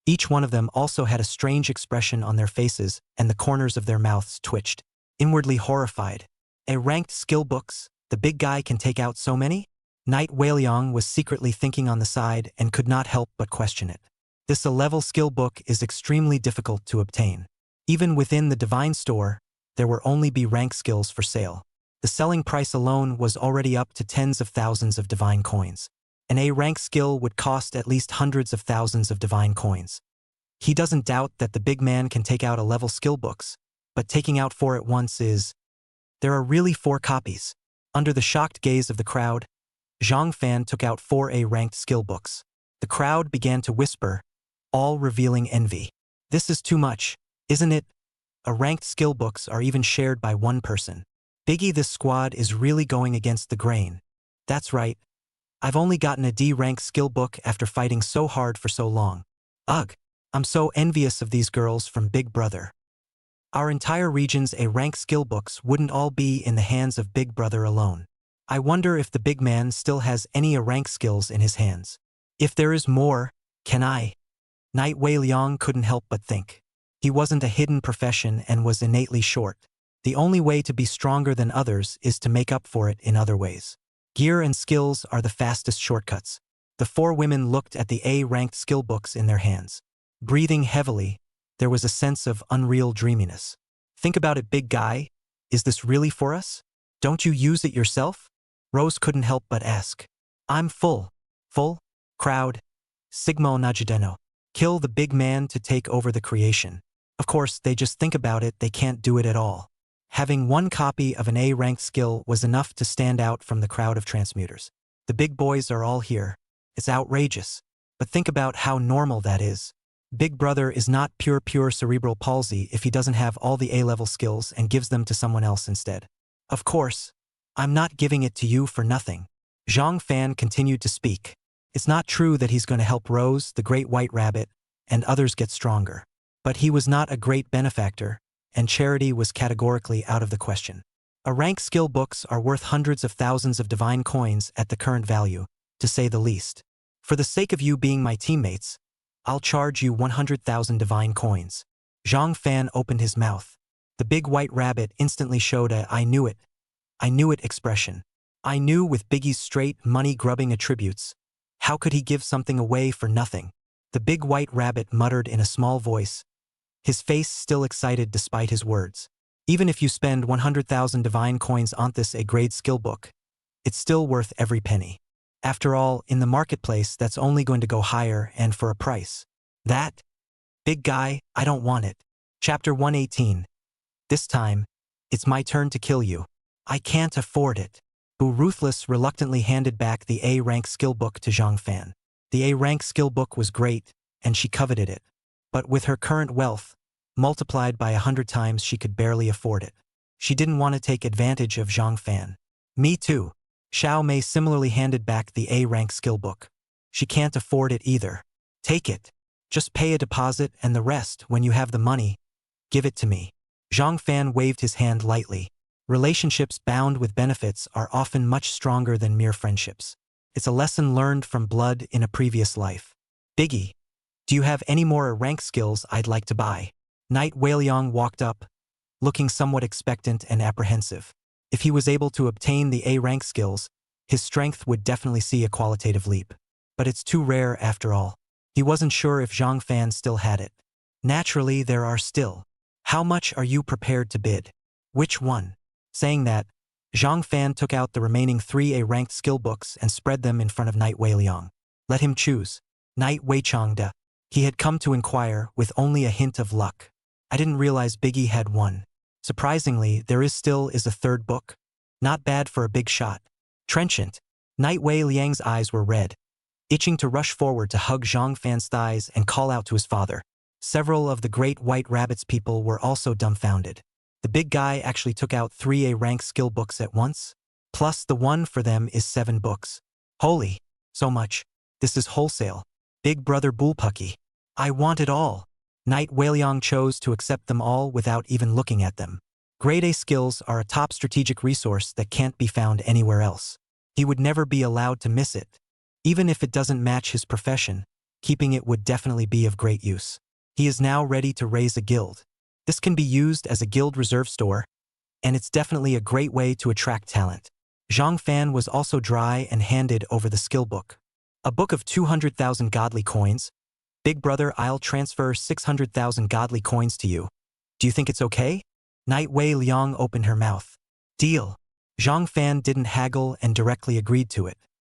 Each one of them also had a strange expression on their faces and the corners of their mouths twitched, inwardly horrified. A ranked skill books, the big guy can take out so many? Knight Weiliang was secretly thinking on the side and could not help but question it. This A-level skill book is extremely difficult to obtain. Even within the Divine Store, there were only B rank skills for sale. The selling price alone was already up to tens of thousands of divine coins. An A rank skill would cost at least hundreds of thousands of divine coins. He doesn't doubt that the big man can take out A-level skill books, but taking out 4 at once is... There are really 4 copies. Under the shocked gaze of the crowd, Zhangfan took out 4 A-ranked skill books. The crowd began to whisper, all revealing envy. This is too much, isn't it? A-ranked skill books are even shared by 1 person. Biggie, this squad is really going against the grain. That's right. I've only gotten a D-rank skill book after fighting so hard for so long. Ugh, I'm so envious of these girls from Big Brother. Our entire region's A-rank skill books wouldn't all be in the hands of Big Brother alone. I wonder if the big man still has any A-rank skills in his hands. If there is more, can I? Night Wei Liang couldn't help but think. He wasn't a hidden profession and was innately short. The only way to be stronger than others is to make up for it in other ways. Gear and skills are the fastest shortcuts. The four women looked at the A-ranked skill books in their hands. Breathing heavily, there was a sense of unreal dreaminess. Think about it, big guy. Is this really for us? Don't you use it yourself? Rose couldn't help but ask. I'm full. Full? Crowd. Sigmo Najideno. Kill the big man to take over the creation. Of course, they just think about it, they can't do it at all. Having one copy of an A-ranked skill was enough to stand out from the crowd of transmuters. The big boys are all here. It's outrageous. But think about how normal that is. Big Brother is not pure cerebral palsy if he doesn't have all the A-level skills and gives them to someone else instead. Of course, I'm not giving it to you for nothing. Zhang Fan continued to speak. It's not true that he's going to help Rose, the great white rabbit, and others get stronger. But he was not a great benefactor, and charity was categorically out of the question. A-rank skill books are worth hundreds of thousands of divine coins at the current value, to say the least. For the sake of you being my teammates, I'll charge you 100,000 divine coins. Zhang Fan opened his mouth. The big white rabbit instantly showed a I knew it expression. I knew with Biggie's straight money-grubbing attributes. How could he give something away for nothing? The big white rabbit muttered in a small voice, his face still excited despite his words. Even if you spend 100,000 divine coins on this A-grade skill book, it's still worth every penny. After all, in the marketplace, that's only going to go higher and for a price. That? Big guy, I don't want it. Chapter 118. This time, it's my turn to kill you. I can't afford it. Ruthless reluctantly handed back the A-rank skill book to Zhang Fan. The A-rank skill book was great, and she coveted it. But with her current wealth, multiplied by 100 times, she could barely afford it. She didn't want to take advantage of Zhang Fan. Me too. Xiao Mei similarly handed back the A-rank skill book. She can't afford it either. Take it. Just pay a deposit and the rest, when you have the money, give it to me. Zhang Fan waved his hand lightly. Relationships bound with benefits are often much stronger than mere friendships. It's a lesson learned from blood in a previous life. Biggie, do you have any more rank skills I'd like to buy? Night Weiliang walked up, looking somewhat expectant and apprehensive. If he was able to obtain the A-rank skills, his strength would definitely see a qualitative leap. But it's too rare after all. He wasn't sure if Zhang Fan still had it. Naturally, there are still. How much are you prepared to bid? Which one? Saying that, Zhang Fan took out the remaining 3 A-ranked skill books and spread them in front of Night Weiliang. Let him choose. Night Weichangda. He had come to inquire with only a hint of luck. I didn't realize Biggie had one. Surprisingly, there is a third book. Not bad for a big shot. Trenchant. Night Wei Liang's eyes were red, itching to rush forward to hug Zhang Fan's thighs and call out to his father. Several of the great white rabbit's people were also dumbfounded. The big guy actually took out 3 A-rank skill books at once? Plus the one for them is 7 books. Holy, so much. This is wholesale. Big brother bullpucky. I want it all. Night Weiliang chose to accept them all without even looking at them. Grade A skills are a top strategic resource that can't be found anywhere else. He would never be allowed to miss it. Even if it doesn't match his profession, keeping it would definitely be of great use. He is now ready to raise a guild. This can be used as a guild reserve store, and it's definitely a great way to attract talent. Zhang Fan was also dry and handed over the skill book. A book of 200,000 godly coins. Big brother, I'll transfer 600,000 godly coins to you. Do you think it's okay? Night Wei Liang opened her mouth. Deal. Zhang Fan didn't haggle and directly agreed to it.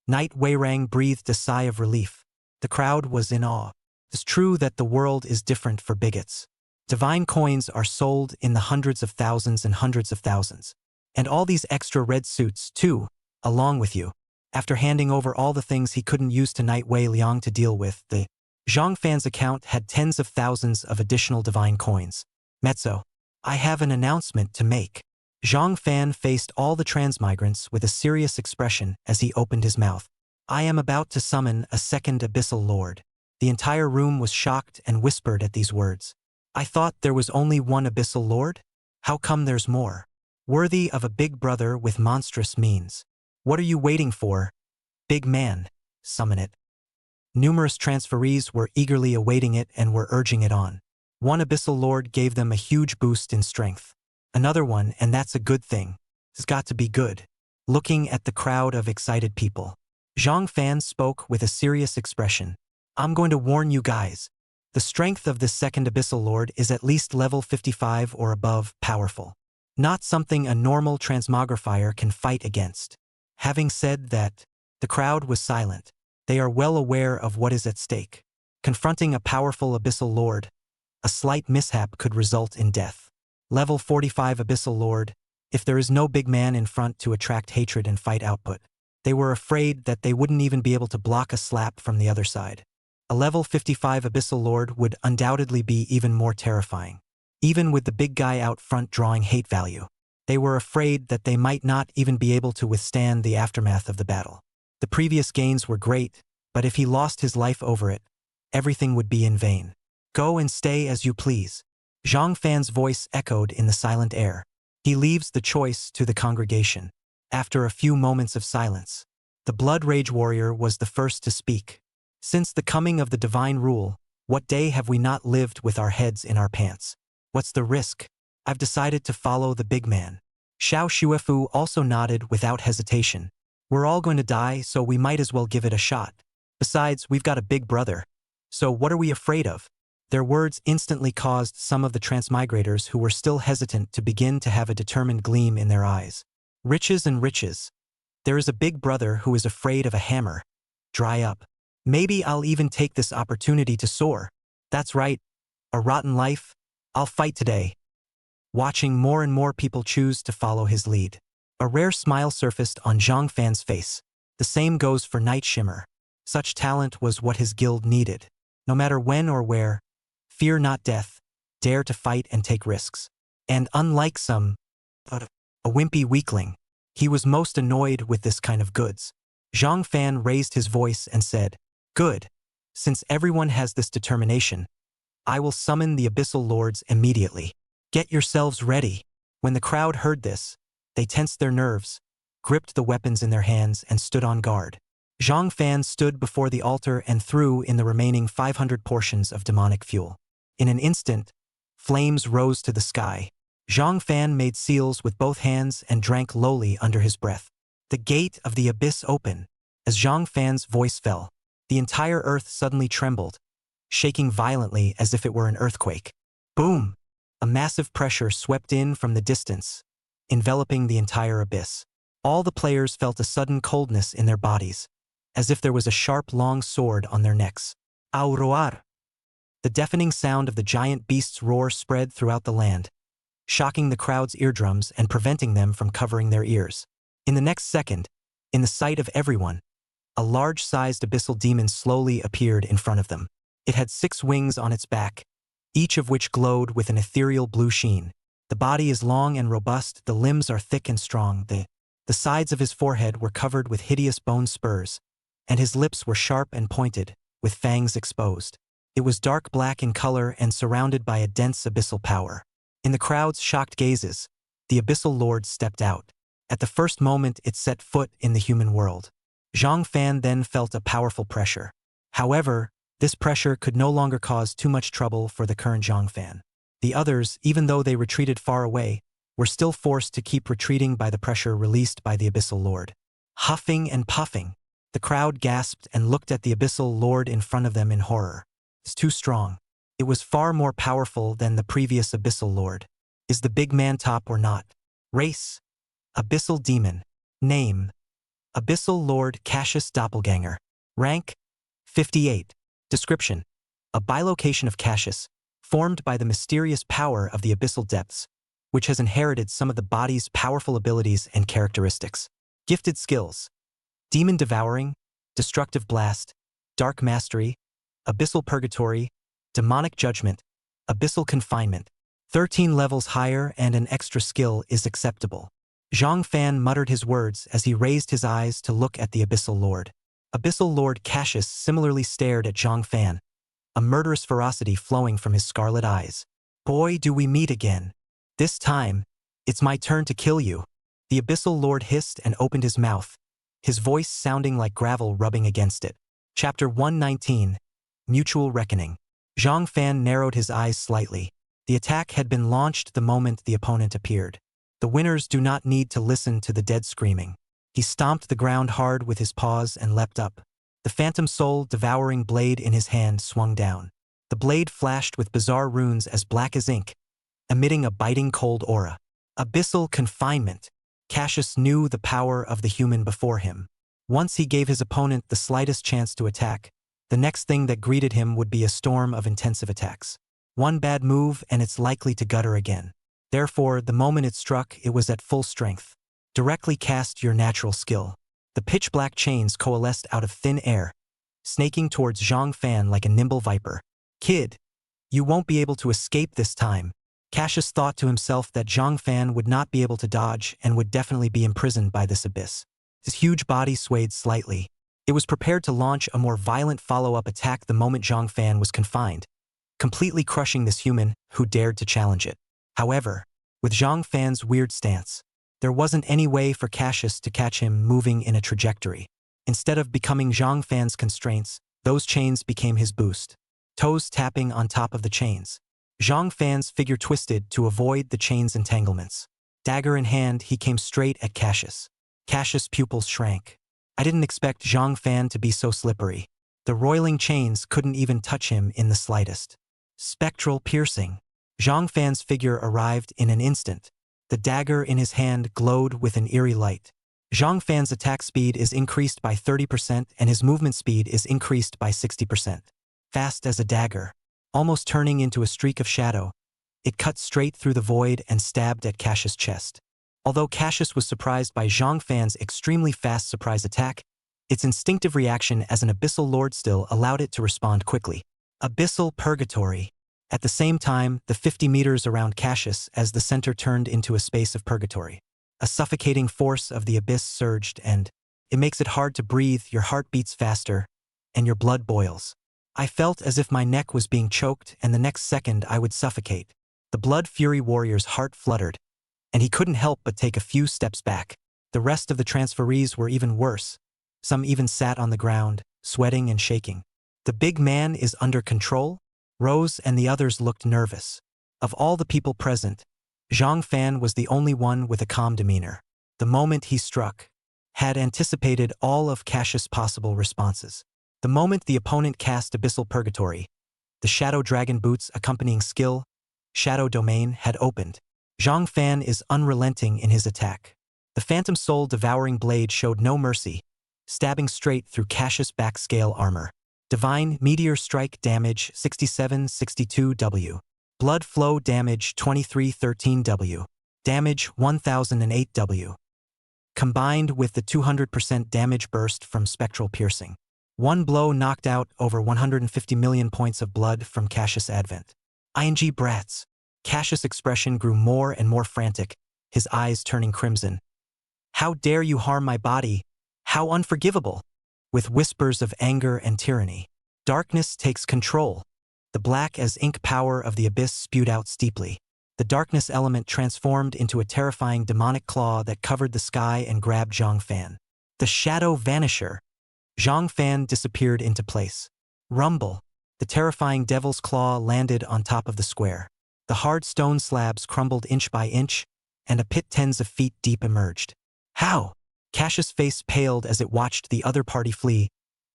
Night Weirang breathed a sigh of relief. The crowd was in awe. It's true that the world is different for bigots. Divine coins are sold in the hundreds of thousands and hundreds of thousands. And all these extra red suits, too, along with you. After handing over all the things he couldn't use to Night Wei Liang to deal with, the Zhang Fan's account had tens of thousands of additional divine coins. Mezzo, I have an announcement to make. Zhang Fan faced all the transmigrants with a serious expression as he opened his mouth. I am about to summon a second abyssal lord. The entire room was shocked and whispered at these words. I thought there was only one abyssal lord? How come there's more? Worthy of a big brother with monstrous means. What are you waiting for? Big man, summon it. Numerous transferees were eagerly awaiting it and were urging it on. One abyssal lord gave them a huge boost in strength. Another one, and that's a good thing, has got to be good. Looking at the crowd of excited people, Zhang Fan spoke with a serious expression. I'm going to warn you guys. The strength of this second abyssal lord is at least level 55 or above powerful. Not something a normal transmogrifier can fight against. Having said that, the crowd was silent. They are well aware of what is at stake. Confronting a powerful abyssal lord, a slight mishap could result in death. Level 45 abyssal lord, if there is no big man in front to attract hatred and fight output. They were afraid that they wouldn't even be able to block a slap from the other side. A level 55 abyssal lord would undoubtedly be even more terrifying. Even with the big guy out front drawing hate value, they were afraid that they might not even be able to withstand the aftermath of the battle. The previous gains were great, but if he lost his life over it, everything would be in vain. Go and stay as you please. Zhang Fan's voice echoed in the silent air. He leaves the choice to the congregation. After a few moments of silence, the Blood Rage Warrior was the first to speak. Since the coming of the divine rule, what day have we not lived with our heads in our pants? What's the risk? I've decided to follow the big man. Xiao Shuefu also nodded without hesitation. We're all going to die, so we might as well give it a shot. Besides, we've got a big brother. So what are we afraid of? Their words instantly caused some of the transmigrators who were still hesitant to begin to have a determined gleam in their eyes. Riches and riches. There is a big brother who is afraid of a hammer. Dry up. Maybe I'll even take this opportunity to soar. That's right. A rotten life. I'll fight today. Watching more and more people choose to follow his lead. A rare smile surfaced on Zhang Fan's face. The same goes for Night Shimmer. Such talent was what his guild needed. No matter when or where, fear not death, dare to fight and take risks. And unlike some, a wimpy weakling, he was most annoyed with this kind of goods. Zhang Fan raised his voice and said, "Good. Since everyone has this determination, I will summon the abyssal lords immediately. Get yourselves ready." When the crowd heard this, they tensed their nerves, gripped the weapons in their hands and stood on guard. Zhang Fan stood before the altar and threw in the remaining 500 portions of demonic fuel. In an instant, flames rose to the sky. Zhang Fan made seals with both hands and drank lowly under his breath. The gate of the abyss opened. As Zhang Fan's voice fell, the entire earth suddenly trembled, shaking violently as if it were an earthquake. Boom! A massive pressure swept in from the distance, enveloping the entire abyss. All the players felt a sudden coldness in their bodies, as if there was a sharp, long sword on their necks. Auroar! The deafening sound of the giant beast's roar spread throughout the land, shocking the crowd's eardrums and preventing them from covering their ears. In the next second, in the sight of everyone, a large-sized abyssal demon slowly appeared in front of them. It had 6 wings on its back, each of which glowed with an ethereal blue sheen. The body is long and robust, the limbs are thick and strong, the sides of his forehead were covered with hideous bone spurs, and his lips were sharp and pointed, with fangs exposed. It was dark black in color and surrounded by a dense abyssal power. In the crowd's shocked gazes, the abyssal lord stepped out. At the first moment it set foot in the human world, Zhang Fan then felt a powerful pressure. However, this pressure could no longer cause too much trouble for the current Zhang Fan. The others, even though they retreated far away, were still forced to keep retreating by the pressure released by the abyssal lord. Huffing and puffing, the crowd gasped and looked at the abyssal lord in front of them in horror. It's too strong. It was far more powerful than the previous abyssal lord. Is the big man top or not? Race: abyssal demon. Name: Abyssal Lord Cassius Doppelganger. Rank: 58. Description: a bilocation of Cassius, formed by the mysterious power of the abyssal depths, which has inherited some of the body's powerful abilities and characteristics. Gifted skills: Demon Devouring, Destructive Blast, Dark Mastery, Abyssal Purgatory, Demonic Judgment, Abyssal Confinement. 13 levels higher and an extra skill is acceptable. Zhang Fan muttered his words as he raised his eyes to look at the Abyssal Lord. Abyssal Lord Cassius similarly stared at Zhang Fan, a murderous ferocity flowing from his scarlet eyes. Boy, do we meet again. This time, it's my turn to kill you. The abyssal lord hissed and opened his mouth, his voice sounding like gravel rubbing against it. Chapter 119. Mutual Reckoning. Zhang Fan narrowed his eyes slightly. The attack had been launched the moment the opponent appeared. The winners do not need to listen to the dead screaming. He stomped the ground hard with his paws and leapt up. The phantom soul-devouring blade in his hand swung down. The blade flashed with bizarre runes as black as ink, emitting a biting cold aura. Abyssal confinement. Cassius knew the power of the human before him. Once he gave his opponent the slightest chance to attack, the next thing that greeted him would be a storm of intensive attacks. One bad move and it's likely to gutter again. Therefore, the moment it struck, it was at full strength. Directly cast your natural skill. The pitch-black chains coalesced out of thin air, snaking towards Zhang Fan like a nimble viper. Kid, you won't be able to escape this time. Cassius thought to himself that Zhang Fan would not be able to dodge and would definitely be imprisoned by this abyss. His huge body swayed slightly. It was prepared to launch a more violent follow-up attack the moment Zhang Fan was confined, completely crushing this human who dared to challenge it. However, with Zhang Fan's weird stance, there wasn't any way for Cassius to catch him moving in a trajectory. Instead of becoming Zhang Fan's constraints, those chains became his boost. Toes tapping on top of the chains. Zhang Fan's figure twisted to avoid the chain's entanglements. Dagger in hand, he came straight at Cassius. Cassius' pupils shrank. I didn't expect Zhang Fan to be so slippery. The roiling chains couldn't even touch him in the slightest. Spectral piercing. Zhang Fan's figure arrived in an instant. The dagger in his hand glowed with an eerie light. Zhang Fan's attack speed is increased by 30% and his movement speed is increased by 60%. Fast as a dagger, almost turning into a streak of shadow, it cut straight through the void and stabbed at Cassius' chest. Although Cassius was surprised by Zhang Fan's extremely fast surprise attack, its instinctive reaction as an abyssal lord still allowed it to respond quickly. Abyssal purgatory. At the same time, the 50 meters around Cassius as the center turned into a space of purgatory. A suffocating force of the abyss surged and it makes it hard to breathe, your heart beats faster, and your blood boils. I felt as if my neck was being choked and the next second I would suffocate. The Blood Fury warrior's heart fluttered, and he couldn't help but take a few steps back. The rest of the transferees were even worse. Some even sat on the ground, sweating and shaking. The big man is under control? Rose and the others looked nervous. Of all the people present, Zhang Fan was the only one with a calm demeanor. The moment he struck, had anticipated all of Cassius' possible responses. The moment the opponent cast Abyssal Purgatory, the Shadow Dragon Boots accompanying skill, Shadow Domain, had opened. Zhang Fan is unrelenting in his attack. The Phantom Soul Devouring Blade showed no mercy, stabbing straight through Cassius' back scale armor. Divine Meteor Strike damage 6762W. Blood Flow damage 2313W. Damage 1008W. Combined with the 200% damage burst from Spectral Piercing. One blow knocked out over 150 million points of blood from Cassius' advent. ING brats. Cassius' expression grew more and more frantic, his eyes turning crimson. How dare you harm my body? How unforgivable! With whispers of anger and tyranny. Darkness takes control. The black as ink power of the abyss spewed out steeply. The darkness element transformed into a terrifying demonic claw that covered the sky and grabbed Zhang Fan. The Shadow Vanisher. Zhang Fan disappeared into place. Rumble. The terrifying devil's claw landed on top of the square. The hard stone slabs crumbled inch by inch, and a pit tens of feet deep emerged. How? Cassius' face paled as it watched the other party flee,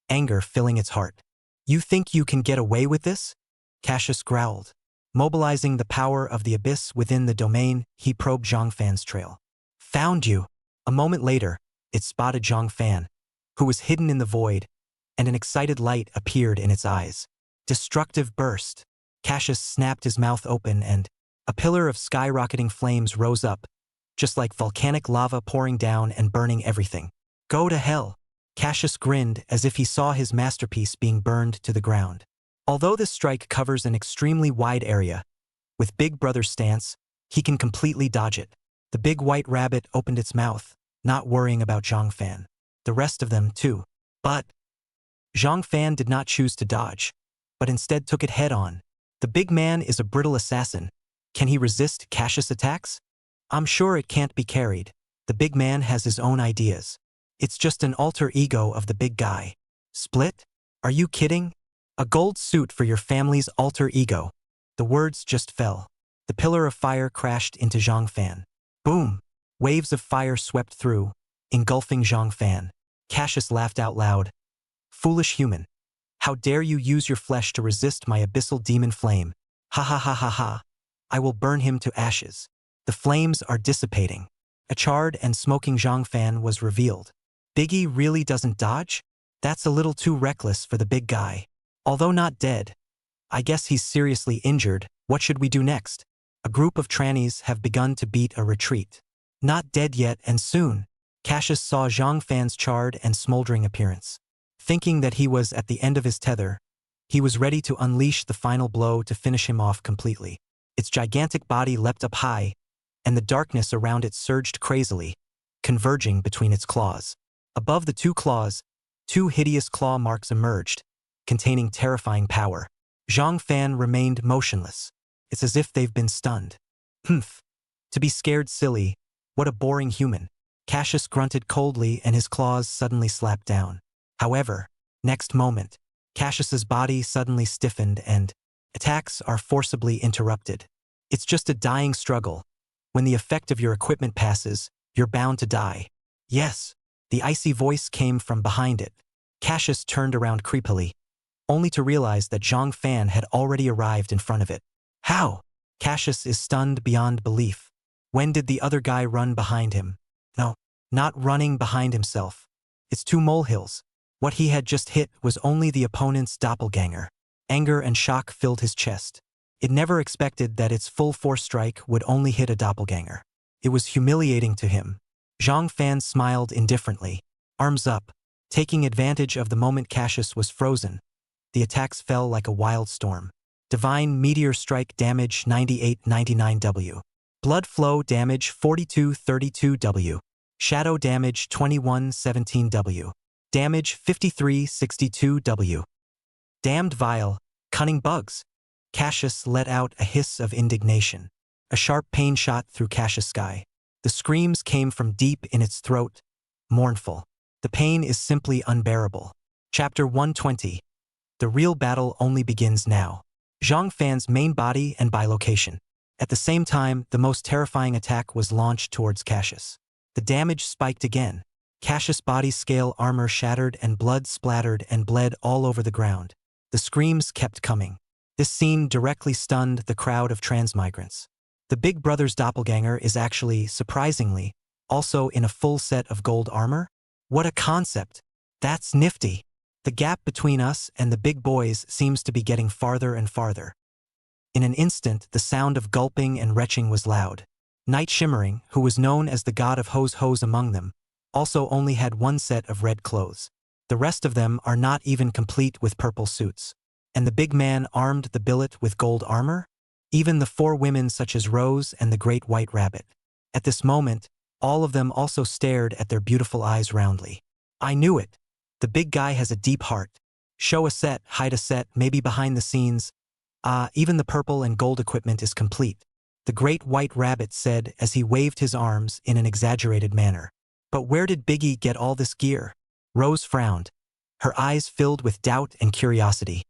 anger filling its heart. You think you can get away with this? Cassius growled. Mobilizing the power of the abyss within the domain, he probed Zhang Fan's trail. Found you. A moment later, it spotted Zhang Fan, who was hidden in the void, and an excited light appeared in its eyes. Destructive burst. Cassius snapped his mouth open and a pillar of skyrocketing flames rose up, just like volcanic lava pouring down and burning everything. Go to hell. Cassius grinned as if he saw his masterpiece being burned to the ground. Although this strike covers an extremely wide area, with Big Brother's stance, he can completely dodge it. The big white rabbit opened its mouth, not worrying about Zhang Fan. The rest of them, too. But Zhang Fan did not choose to dodge, but instead took it head-on. The big man is a brittle assassin, Can he resist Cassius' attacks? I'm sure it can't be carried. The big man has his own ideas. It's just an alter ego of the big guy. Split? Are you kidding? A gold suit for your family's alter ego. The words just fell. The pillar of fire crashed into Zhang Fan. Boom! Waves of fire swept through, engulfing Zhang Fan. Cassius laughed out loud. Foolish human. How dare you use your flesh to resist my abyssal demon flame? Ha ha ha ha ha. I will burn him to ashes. The flames are dissipating. A charred and smoking Zhang Fan was revealed. Biggie really doesn't dodge? That's a little too reckless for the big guy. Although not dead, I guess he's seriously injured. What should we do next? A group of trannies have begun to beat a retreat. Not dead yet and soon. Cassius saw Zhang Fan's charred and smoldering appearance. Thinking that he was at the end of his tether, he was ready to unleash the final blow to finish him off completely. Its gigantic body leapt up high, and the darkness around it surged crazily, converging between its claws. Above the two claws, two hideous claw marks emerged, containing terrifying power. Zhang Fan remained motionless. It's as if they've been stunned. Humph. To be scared silly, what a boring human. Cassius grunted coldly and his claws suddenly slapped down. However, next moment, Cassius's body suddenly stiffened and attacks are forcibly interrupted. It's just a dying struggle. When the effect of your equipment passes, you're bound to die. Yes, the icy voice came from behind it. Cassius turned around creepily, only to realize that Zhang Fan had already arrived in front of it. How? Cassius is stunned beyond belief. When did the other guy run behind him? No, not running behind himself. It's two molehills. What he had just hit was only the opponent's doppelganger. Anger and shock filled his chest. It never expected that its full force strike would only hit a doppelganger. It was humiliating to him. Zhang Fan smiled indifferently, arms up, taking advantage of the moment Cassius was frozen. The attacks fell like a wild storm. Divine Meteor Strike damage 9899W. Blood Flow damage 4232W. Shadow damage 2117W. Damage 5362W. Damned vile, cunning bugs. Cassius let out a hiss of indignation. A sharp pain shot through Cassius' sky. The screams came from deep in its throat, mournful. The pain is simply unbearable. Chapter 120. The real battle only begins now. Zhang Fan's main body and bilocation. At the same time, the most terrifying attack was launched towards Cassius. The damage spiked again. Cassius' body scale armor shattered and blood splattered and bled all over the ground. The screams kept coming. This scene directly stunned the crowd of transmigrants. The big brother's doppelganger is actually, surprisingly, also in a full set of gold armor? What a concept! That's nifty. The gap between us and the big boys seems to be getting farther and farther. In an instant, the sound of gulping and retching was loud. Night Shimmering, who was known as the god of hose among them, also only had one set of red clothes. The rest of them are not even complete with purple suits. And the big man armed the billet with gold armor? Even the four women such as Rose and the Great White Rabbit. At this moment, all of them also stared at their beautiful eyes roundly. I knew it. The big guy has a deep heart. Show a set, hide a set, maybe behind the scenes. Even the purple and gold equipment is complete. The Great White Rabbit said as he waved his arms in an exaggerated manner. But where did Biggie get all this gear? Rose frowned, her eyes filled with doubt and curiosity.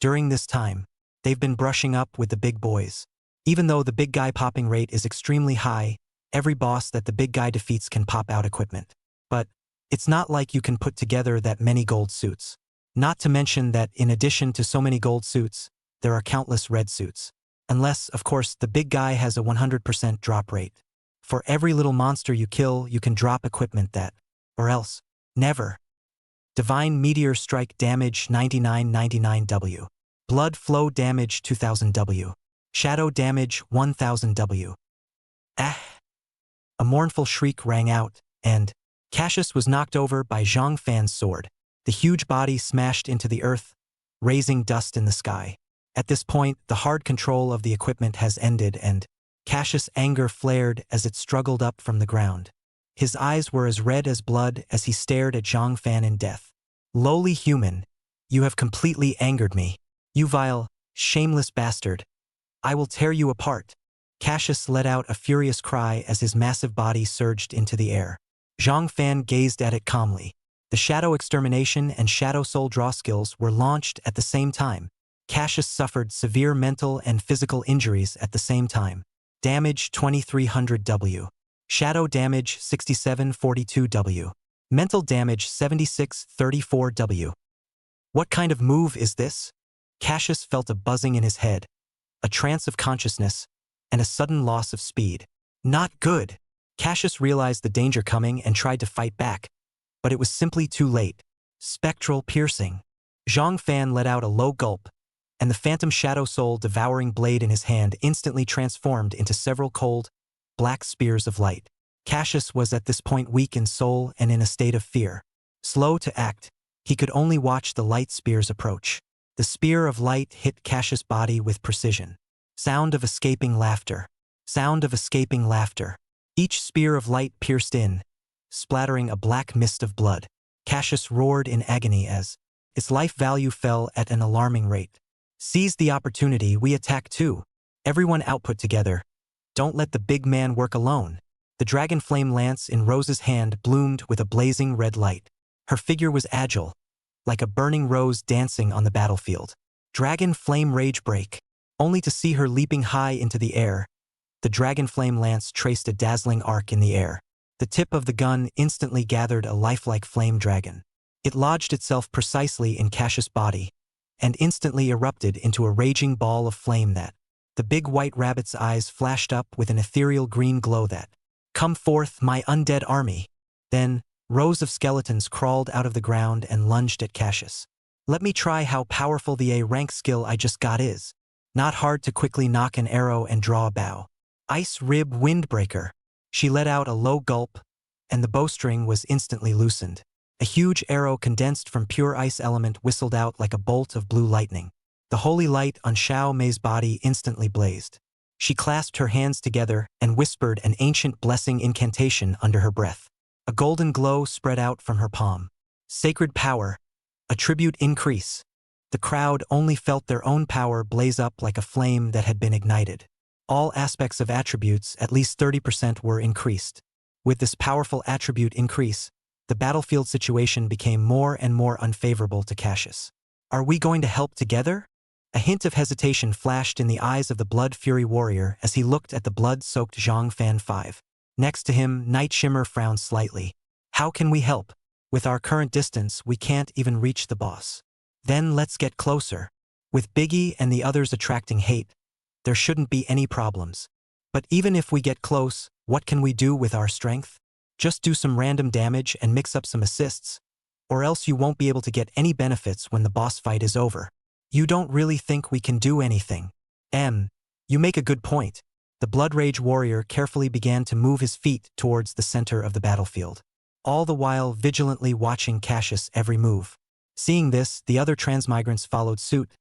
During this time, they've been brushing up with the big boys. Even though the big guy popping rate is extremely high, every boss that the big guy defeats can pop out equipment. But it's not like you can put together that many gold suits. Not to mention that in addition to so many gold suits, there are countless red suits. Unless, of course, the big guy has a 100% drop rate. For every little monster you kill, you can drop equipment that, or else, never. Divine Meteor Strike damage 9999W. Blood Flow damage 2000W. Shadow damage 1000W. Ah! A mournful shriek rang out, and Cassius was knocked over by Zhang Fan's sword. The huge body smashed into the earth, raising dust in the sky. At this point, the hard control of the equipment has ended and Cassius' anger flared as it struggled up from the ground. His eyes were as red as blood as he stared at Zhang Fan in death. Lowly human, you have completely angered me. You vile, shameless bastard. I will tear you apart. Cassius let out a furious cry as his massive body surged into the air. Zhang Fan gazed at it calmly. The Shadow Extermination and Shadow Soul Draw skills were launched at the same time. Cassius suffered severe mental and physical injuries at the same time. Damage 2300W. Shadow damage 6742W. Mental damage 7634W. What kind of move is this? Cassius felt a buzzing in his head, a trance of consciousness, and a sudden loss of speed. Not good. Cassius realized the danger coming and tried to fight back, but it was simply too late. Spectral piercing. Zhang Fan let out a low gulp, and the phantom shadow soul devouring blade in his hand instantly transformed into several cold, black spears of light. Cassius was at this point weak in soul and in a state of fear. Slow to act, he could only watch the light spears approach. The spear of light hit Cassius' body with precision. Sound of escaping laughter. Sound of escaping laughter. Each spear of light pierced in, splattering a black mist of blood. Cassius roared in agony as its life value fell at an alarming rate. Seize the opportunity, we attack too. Everyone output together. Don't let the big man work alone. The dragon flame lance in Rose's hand bloomed with a blazing red light. Her figure was agile, like a burning rose dancing on the battlefield. Dragon flame rage break. Only to see her leaping high into the air. The dragon flame lance traced a dazzling arc in the air. The tip of the gun instantly gathered a lifelike flame dragon. It lodged itself precisely in Cassius' body, and instantly erupted into a raging ball of flame that. The big white rabbit's eyes flashed up with an ethereal green glow that. Come forth, my undead army. Then, rows of skeletons crawled out of the ground and lunged at Cassius. Let me try how powerful the A-rank skill I just got is. Not hard to quickly knock an arrow and draw a bow. Ice Rib Windbreaker. She let out a low gulp, and the bowstring was instantly loosened. A huge arrow condensed from pure ice element whistled out like a bolt of blue lightning. The holy light on Xiao Mei's body instantly blazed. She clasped her hands together and whispered an ancient blessing incantation under her breath. A golden glow spread out from her palm. Sacred power. Attribute increase. The crowd only felt their own power blaze up like a flame that had been ignited. All aspects of attributes, at least 30%, were increased. With this powerful attribute increase, the battlefield situation became more and more unfavorable to Cassius. Are we going to help together? A hint of hesitation flashed in the eyes of the Blood Fury warrior as he looked at the blood-soaked Zhang Fan 5. Next to him, Night Shimmer frowned slightly. How can we help? With our current distance, we can't even reach the boss. Then let's get closer. With Biggie and the others attracting hate, there shouldn't be any problems. But even if we get close, what can we do with our strength? Just do some random damage and mix up some assists, or else you won't be able to get any benefits when the boss fight is over. You don't really think we can do anything. You make a good point. The Blood Rage warrior carefully began to move his feet towards the center of the battlefield, all the while vigilantly watching Cassius' every move. Seeing this, the other transmigrants followed suit,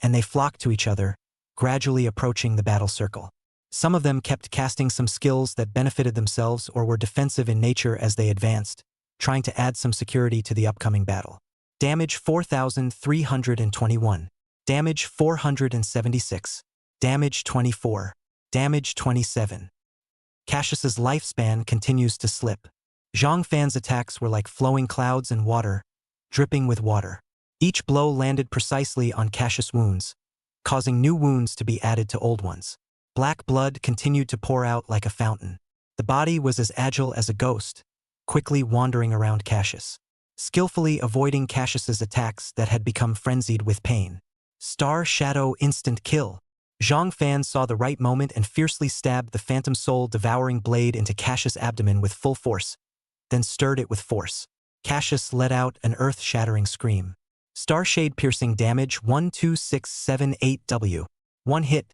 and they flocked to each other, gradually approaching the battle circle. Some of them kept casting some skills that benefited themselves or were defensive in nature as they advanced, trying to add some security to the upcoming battle. Damage 4,321. Damage 476. Damage 24. Damage 27. Cassius's lifespan continues to slip. Zhang Fan's attacks were like flowing clouds in water, dripping with water. Each blow landed precisely on Cassius' wounds, causing new wounds to be added to old ones. Black blood continued to pour out like a fountain. The body was as agile as a ghost, quickly wandering around Cassius, skillfully avoiding Cassius's attacks that had become frenzied with pain. Star Shadow instant kill. Zhang Fan saw the right moment and fiercely stabbed the phantom soul devouring blade into Cassius' abdomen with full force, then stirred it with force. Cassius let out an earth-shattering scream. Star Shade piercing damage 12678W. One hit,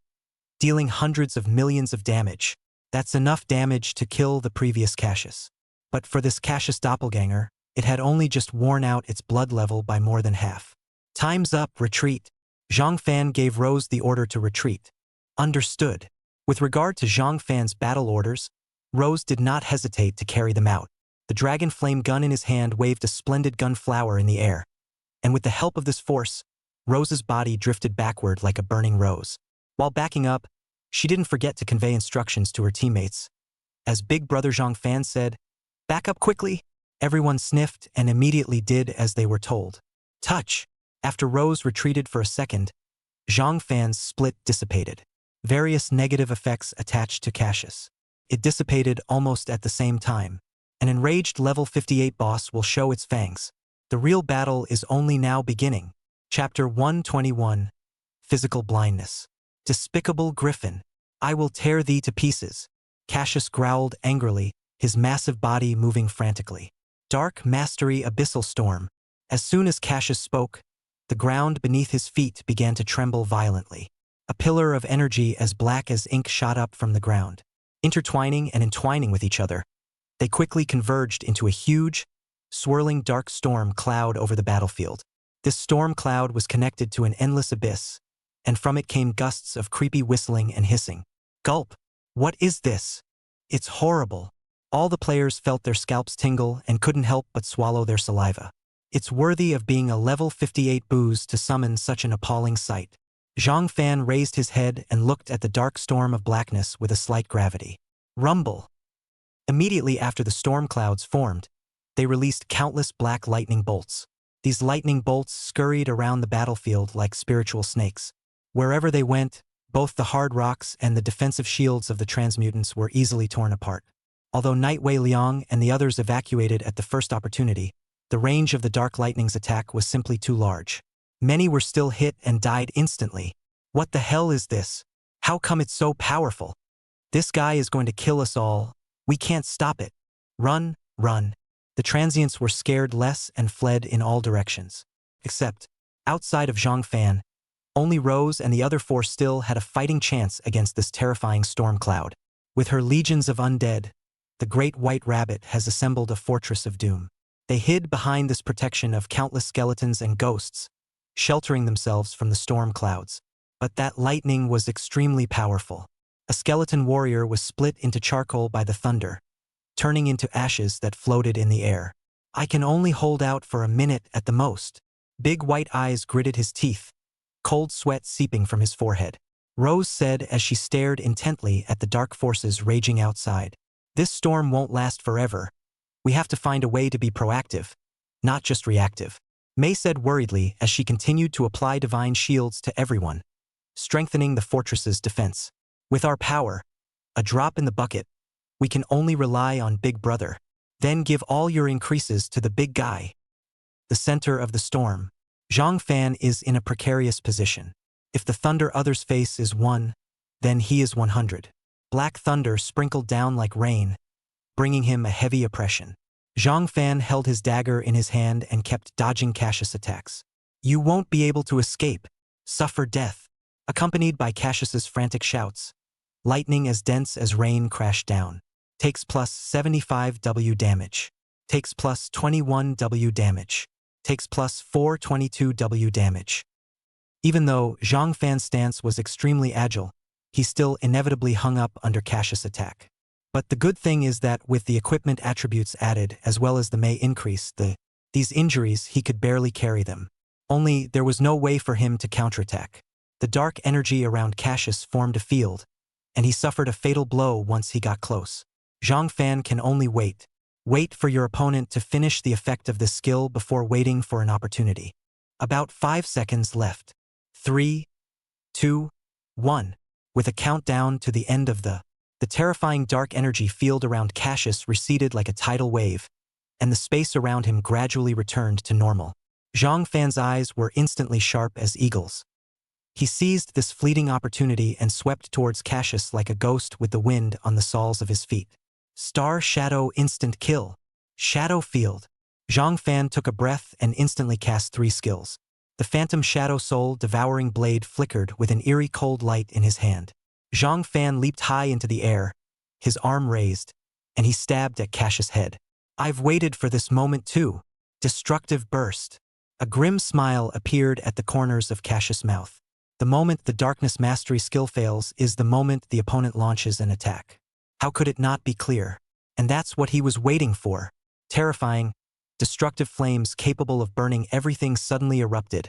dealing hundreds of millions of damage. That's enough damage to kill the previous Cassius. But for this Cassius doppelganger, it had only just worn out its blood level by more than half. Time's up, retreat. Zhang Fan gave Rose the order to retreat. Understood. With regard to Zhang Fan's battle orders, Rose did not hesitate to carry them out. The dragon flame gun in his hand waved a splendid gun flower in the air, and with the help of this force, Rose's body drifted backward like a burning rose. While backing up, She didn't forget to convey instructions to her teammates. As Big Brother Zhang Fan said, "Back up quickly," everyone sniffed and immediately did as they were told. Touch. After Rose retreated for a second, Zhang Fan's split dissipated. Various negative effects attached to Cassius. It dissipated almost at the same time. An enraged level 58 boss will show its fangs. The real battle is only now beginning. Chapter 121. Physical Blindness. Despicable Griffin. I will tear thee to pieces. Cassius growled angrily, his massive body moving frantically. Dark Mastery Abyssal Storm. As soon as Cassius spoke, the ground beneath his feet began to tremble violently. A pillar of energy as black as ink shot up from the ground. Intertwining and entwining with each other, they quickly converged into a huge, swirling dark storm cloud over the battlefield. This storm cloud was connected to an endless abyss, and from it came gusts of creepy whistling and hissing. Gulp! What is this? It's horrible. All the players felt their scalps tingle and couldn't help but swallow their saliva. It's worthy of being a level 58 booze to summon such an appalling sight. Zhang Fan raised his head and looked at the dark storm of blackness with a slight gravity. Rumble! Immediately after the storm clouds formed, they released countless black lightning bolts. These lightning bolts scurried around the battlefield like spiritual snakes. Wherever they went, both the hard rocks and the defensive shields of the transmutants were easily torn apart. Although Night Wei Liang and the others evacuated at the first opportunity, the range of the Dark Lightning's attack was simply too large. Many were still hit and died instantly. What the hell is this? How come it's so powerful? This guy is going to kill us all. We can't stop it. Run, run. The transients were scared less and fled in all directions. Except, outside of Zhang Fan, only Rose and the other four still had a fighting chance against this terrifying storm cloud. With her legions of undead, the Great White Rabbit has assembled a fortress of doom. They hid behind this protection of countless skeletons and ghosts, sheltering themselves from the storm clouds. But that lightning was extremely powerful. A skeleton warrior was split into charcoal by the thunder, turning into ashes that floated in the air. I can only hold out for a minute at the most. Big white eyes gritted his teeth, cold sweat seeping from his forehead. Rose said as she stared intently at the dark forces raging outside. This storm won't last forever. We have to find a way to be proactive, not just reactive. Mei said worriedly as she continued to apply divine shields to everyone, strengthening the fortress's defense. With our power, a drop in the bucket, we can only rely on Big Brother. Then give all your increases to the big guy. The center of the storm. Zhang Fan is in a precarious position. If the thunder others face is 1, then he is 100. Black thunder sprinkled down like rain, bringing him a heavy oppression. Zhang Fan held his dagger in his hand and kept dodging Cassius' attacks. You won't be able to escape. Suffer death. Accompanied by Cassius's frantic shouts. Lightning as dense as rain crashed down. Takes plus 75 W damage. Takes plus 21 W damage. Takes plus 422 W damage. Even though Zhang Fan's stance was extremely agile, he still inevitably hung up under Cassius' attack. But the good thing is that with the equipment attributes added as well as the May increase, these injuries he could barely carry them. Only there was no way for him to counterattack. The dark energy around Cassius formed a field, and he suffered a fatal blow once he got close. Zhang Fan can only wait. Wait for your opponent to finish the effect of this skill before waiting for an opportunity. About 5 seconds left. 3, 2, 1. With a countdown to the end of the terrifying dark energy field around Cassius receded like a tidal wave, and the space around him gradually returned to normal. Zhang Fan's eyes were instantly sharp as eagles. He seized this fleeting opportunity and swept towards Cassius like a ghost with the wind on the soles of his feet. Star Shadow Instant Kill. Shadow Field. Zhang Fan took a breath and instantly cast 3 skills. The Phantom Shadow Soul Devouring Blade flickered with an eerie cold light in his hand. Zhang Fan leaped high into the air, his arm raised, and he stabbed at Cassius' head. I've waited for this moment too. Destructive Burst. A grim smile appeared at the corners of Cassius' mouth. The moment the Darkness Mastery skill fails is the moment the opponent launches an attack. How could it not be clear? And that's what he was waiting for. Terrifying, destructive flames capable of burning everything suddenly erupted,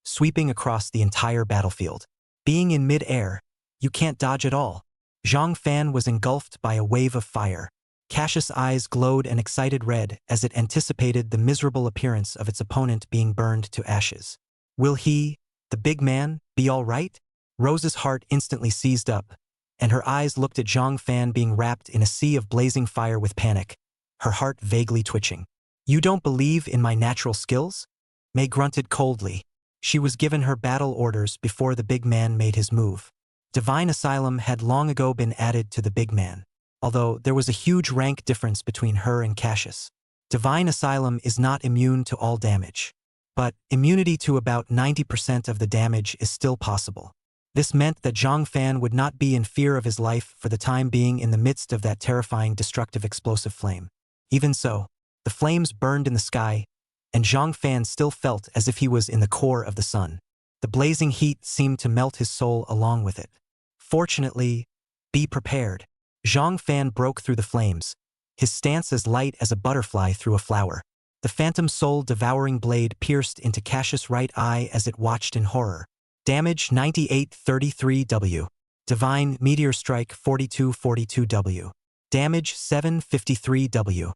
sweeping across the entire battlefield. Being in mid-air, You can't dodge at all. Zhang Fan was engulfed by a wave of fire. Cassius' eyes glowed an excited red as it anticipated the miserable appearance of its opponent being burned to ashes. Will he, the big man, be all right? Rose's heart instantly seized up, and her eyes looked at Zhang Fan being wrapped in a sea of blazing fire with panic, her heart vaguely twitching. You don't believe in my natural skills? Mei grunted coldly. She was given her battle orders before the big man made his move. Divine Asylum had long ago been added to the big man, although there was a huge rank difference between her and Cassius. Divine Asylum is not immune to all damage, but immunity to about 90% of the damage is still possible. This meant that Zhang Fan would not be in fear of his life for the time being in the midst of that terrifying destructive explosive flame. Even so, the flames burned in the sky, and Zhang Fan still felt as if he was in the core of the sun. The blazing heat seemed to melt his soul along with it. Fortunately, be prepared. Zhang Fan broke through the flames, his stance as light as a butterfly through a flower. The phantom soul-devouring blade pierced into Cassius' right eye as it watched in horror. Damage 9833W. Divine Meteor Strike 4242W. Damage 753W.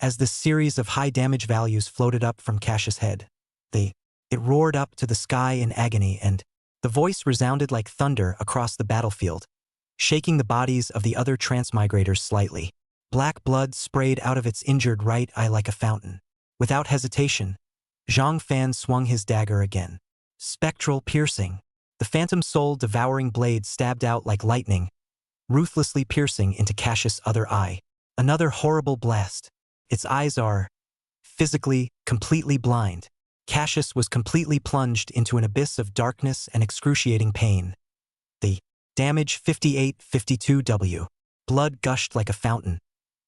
As this series of high damage values floated up from Cassius' head, it roared up to the sky in agony, and the voice resounded like thunder across the battlefield, shaking the bodies of the other transmigrators slightly. Black blood sprayed out of its injured right eye like a fountain. Without hesitation, Zhang Fan swung his dagger again. Spectral piercing. The phantom soul-devouring blade stabbed out like lightning, ruthlessly piercing into Cassius' other eye. Another horrible blast. Its eyes are, physically, completely blind. Cassius was completely plunged into an abyss of darkness and excruciating pain. The damage 5852W. Blood gushed like a fountain,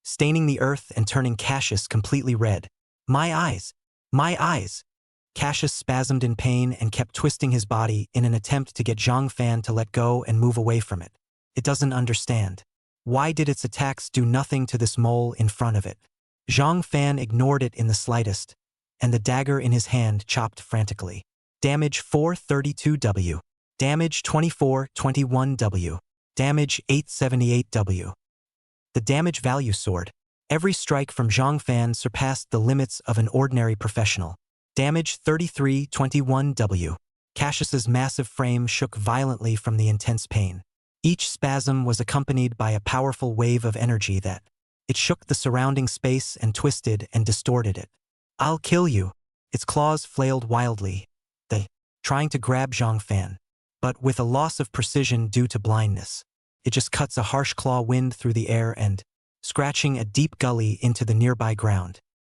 staining the earth and turning Cassius completely red. My eyes! My eyes! Cassius spasmed in pain and kept twisting his body in an attempt to get Zhang Fan to let go and move away from it. It doesn't understand. Why did its attacks do nothing to this mole in front of it? Zhang Fan ignored it in the slightest, and the dagger in his hand chopped frantically. Damage 432W. Damage 2421W. Damage 878W. The damage value soared. Every strike from Zhang Fan surpassed the limits of an ordinary professional. Damage 3321W. Cassius's massive frame shook violently from the intense pain. Each spasm was accompanied by a powerful wave of energy that it shook the surrounding space and twisted and distorted it. I'll kill you. Its claws flailed wildly, trying to grab Zhang Fan, but with a loss of precision due to blindness. It just cuts a harsh claw wind through the air and, scratching a deep gully into the nearby ground.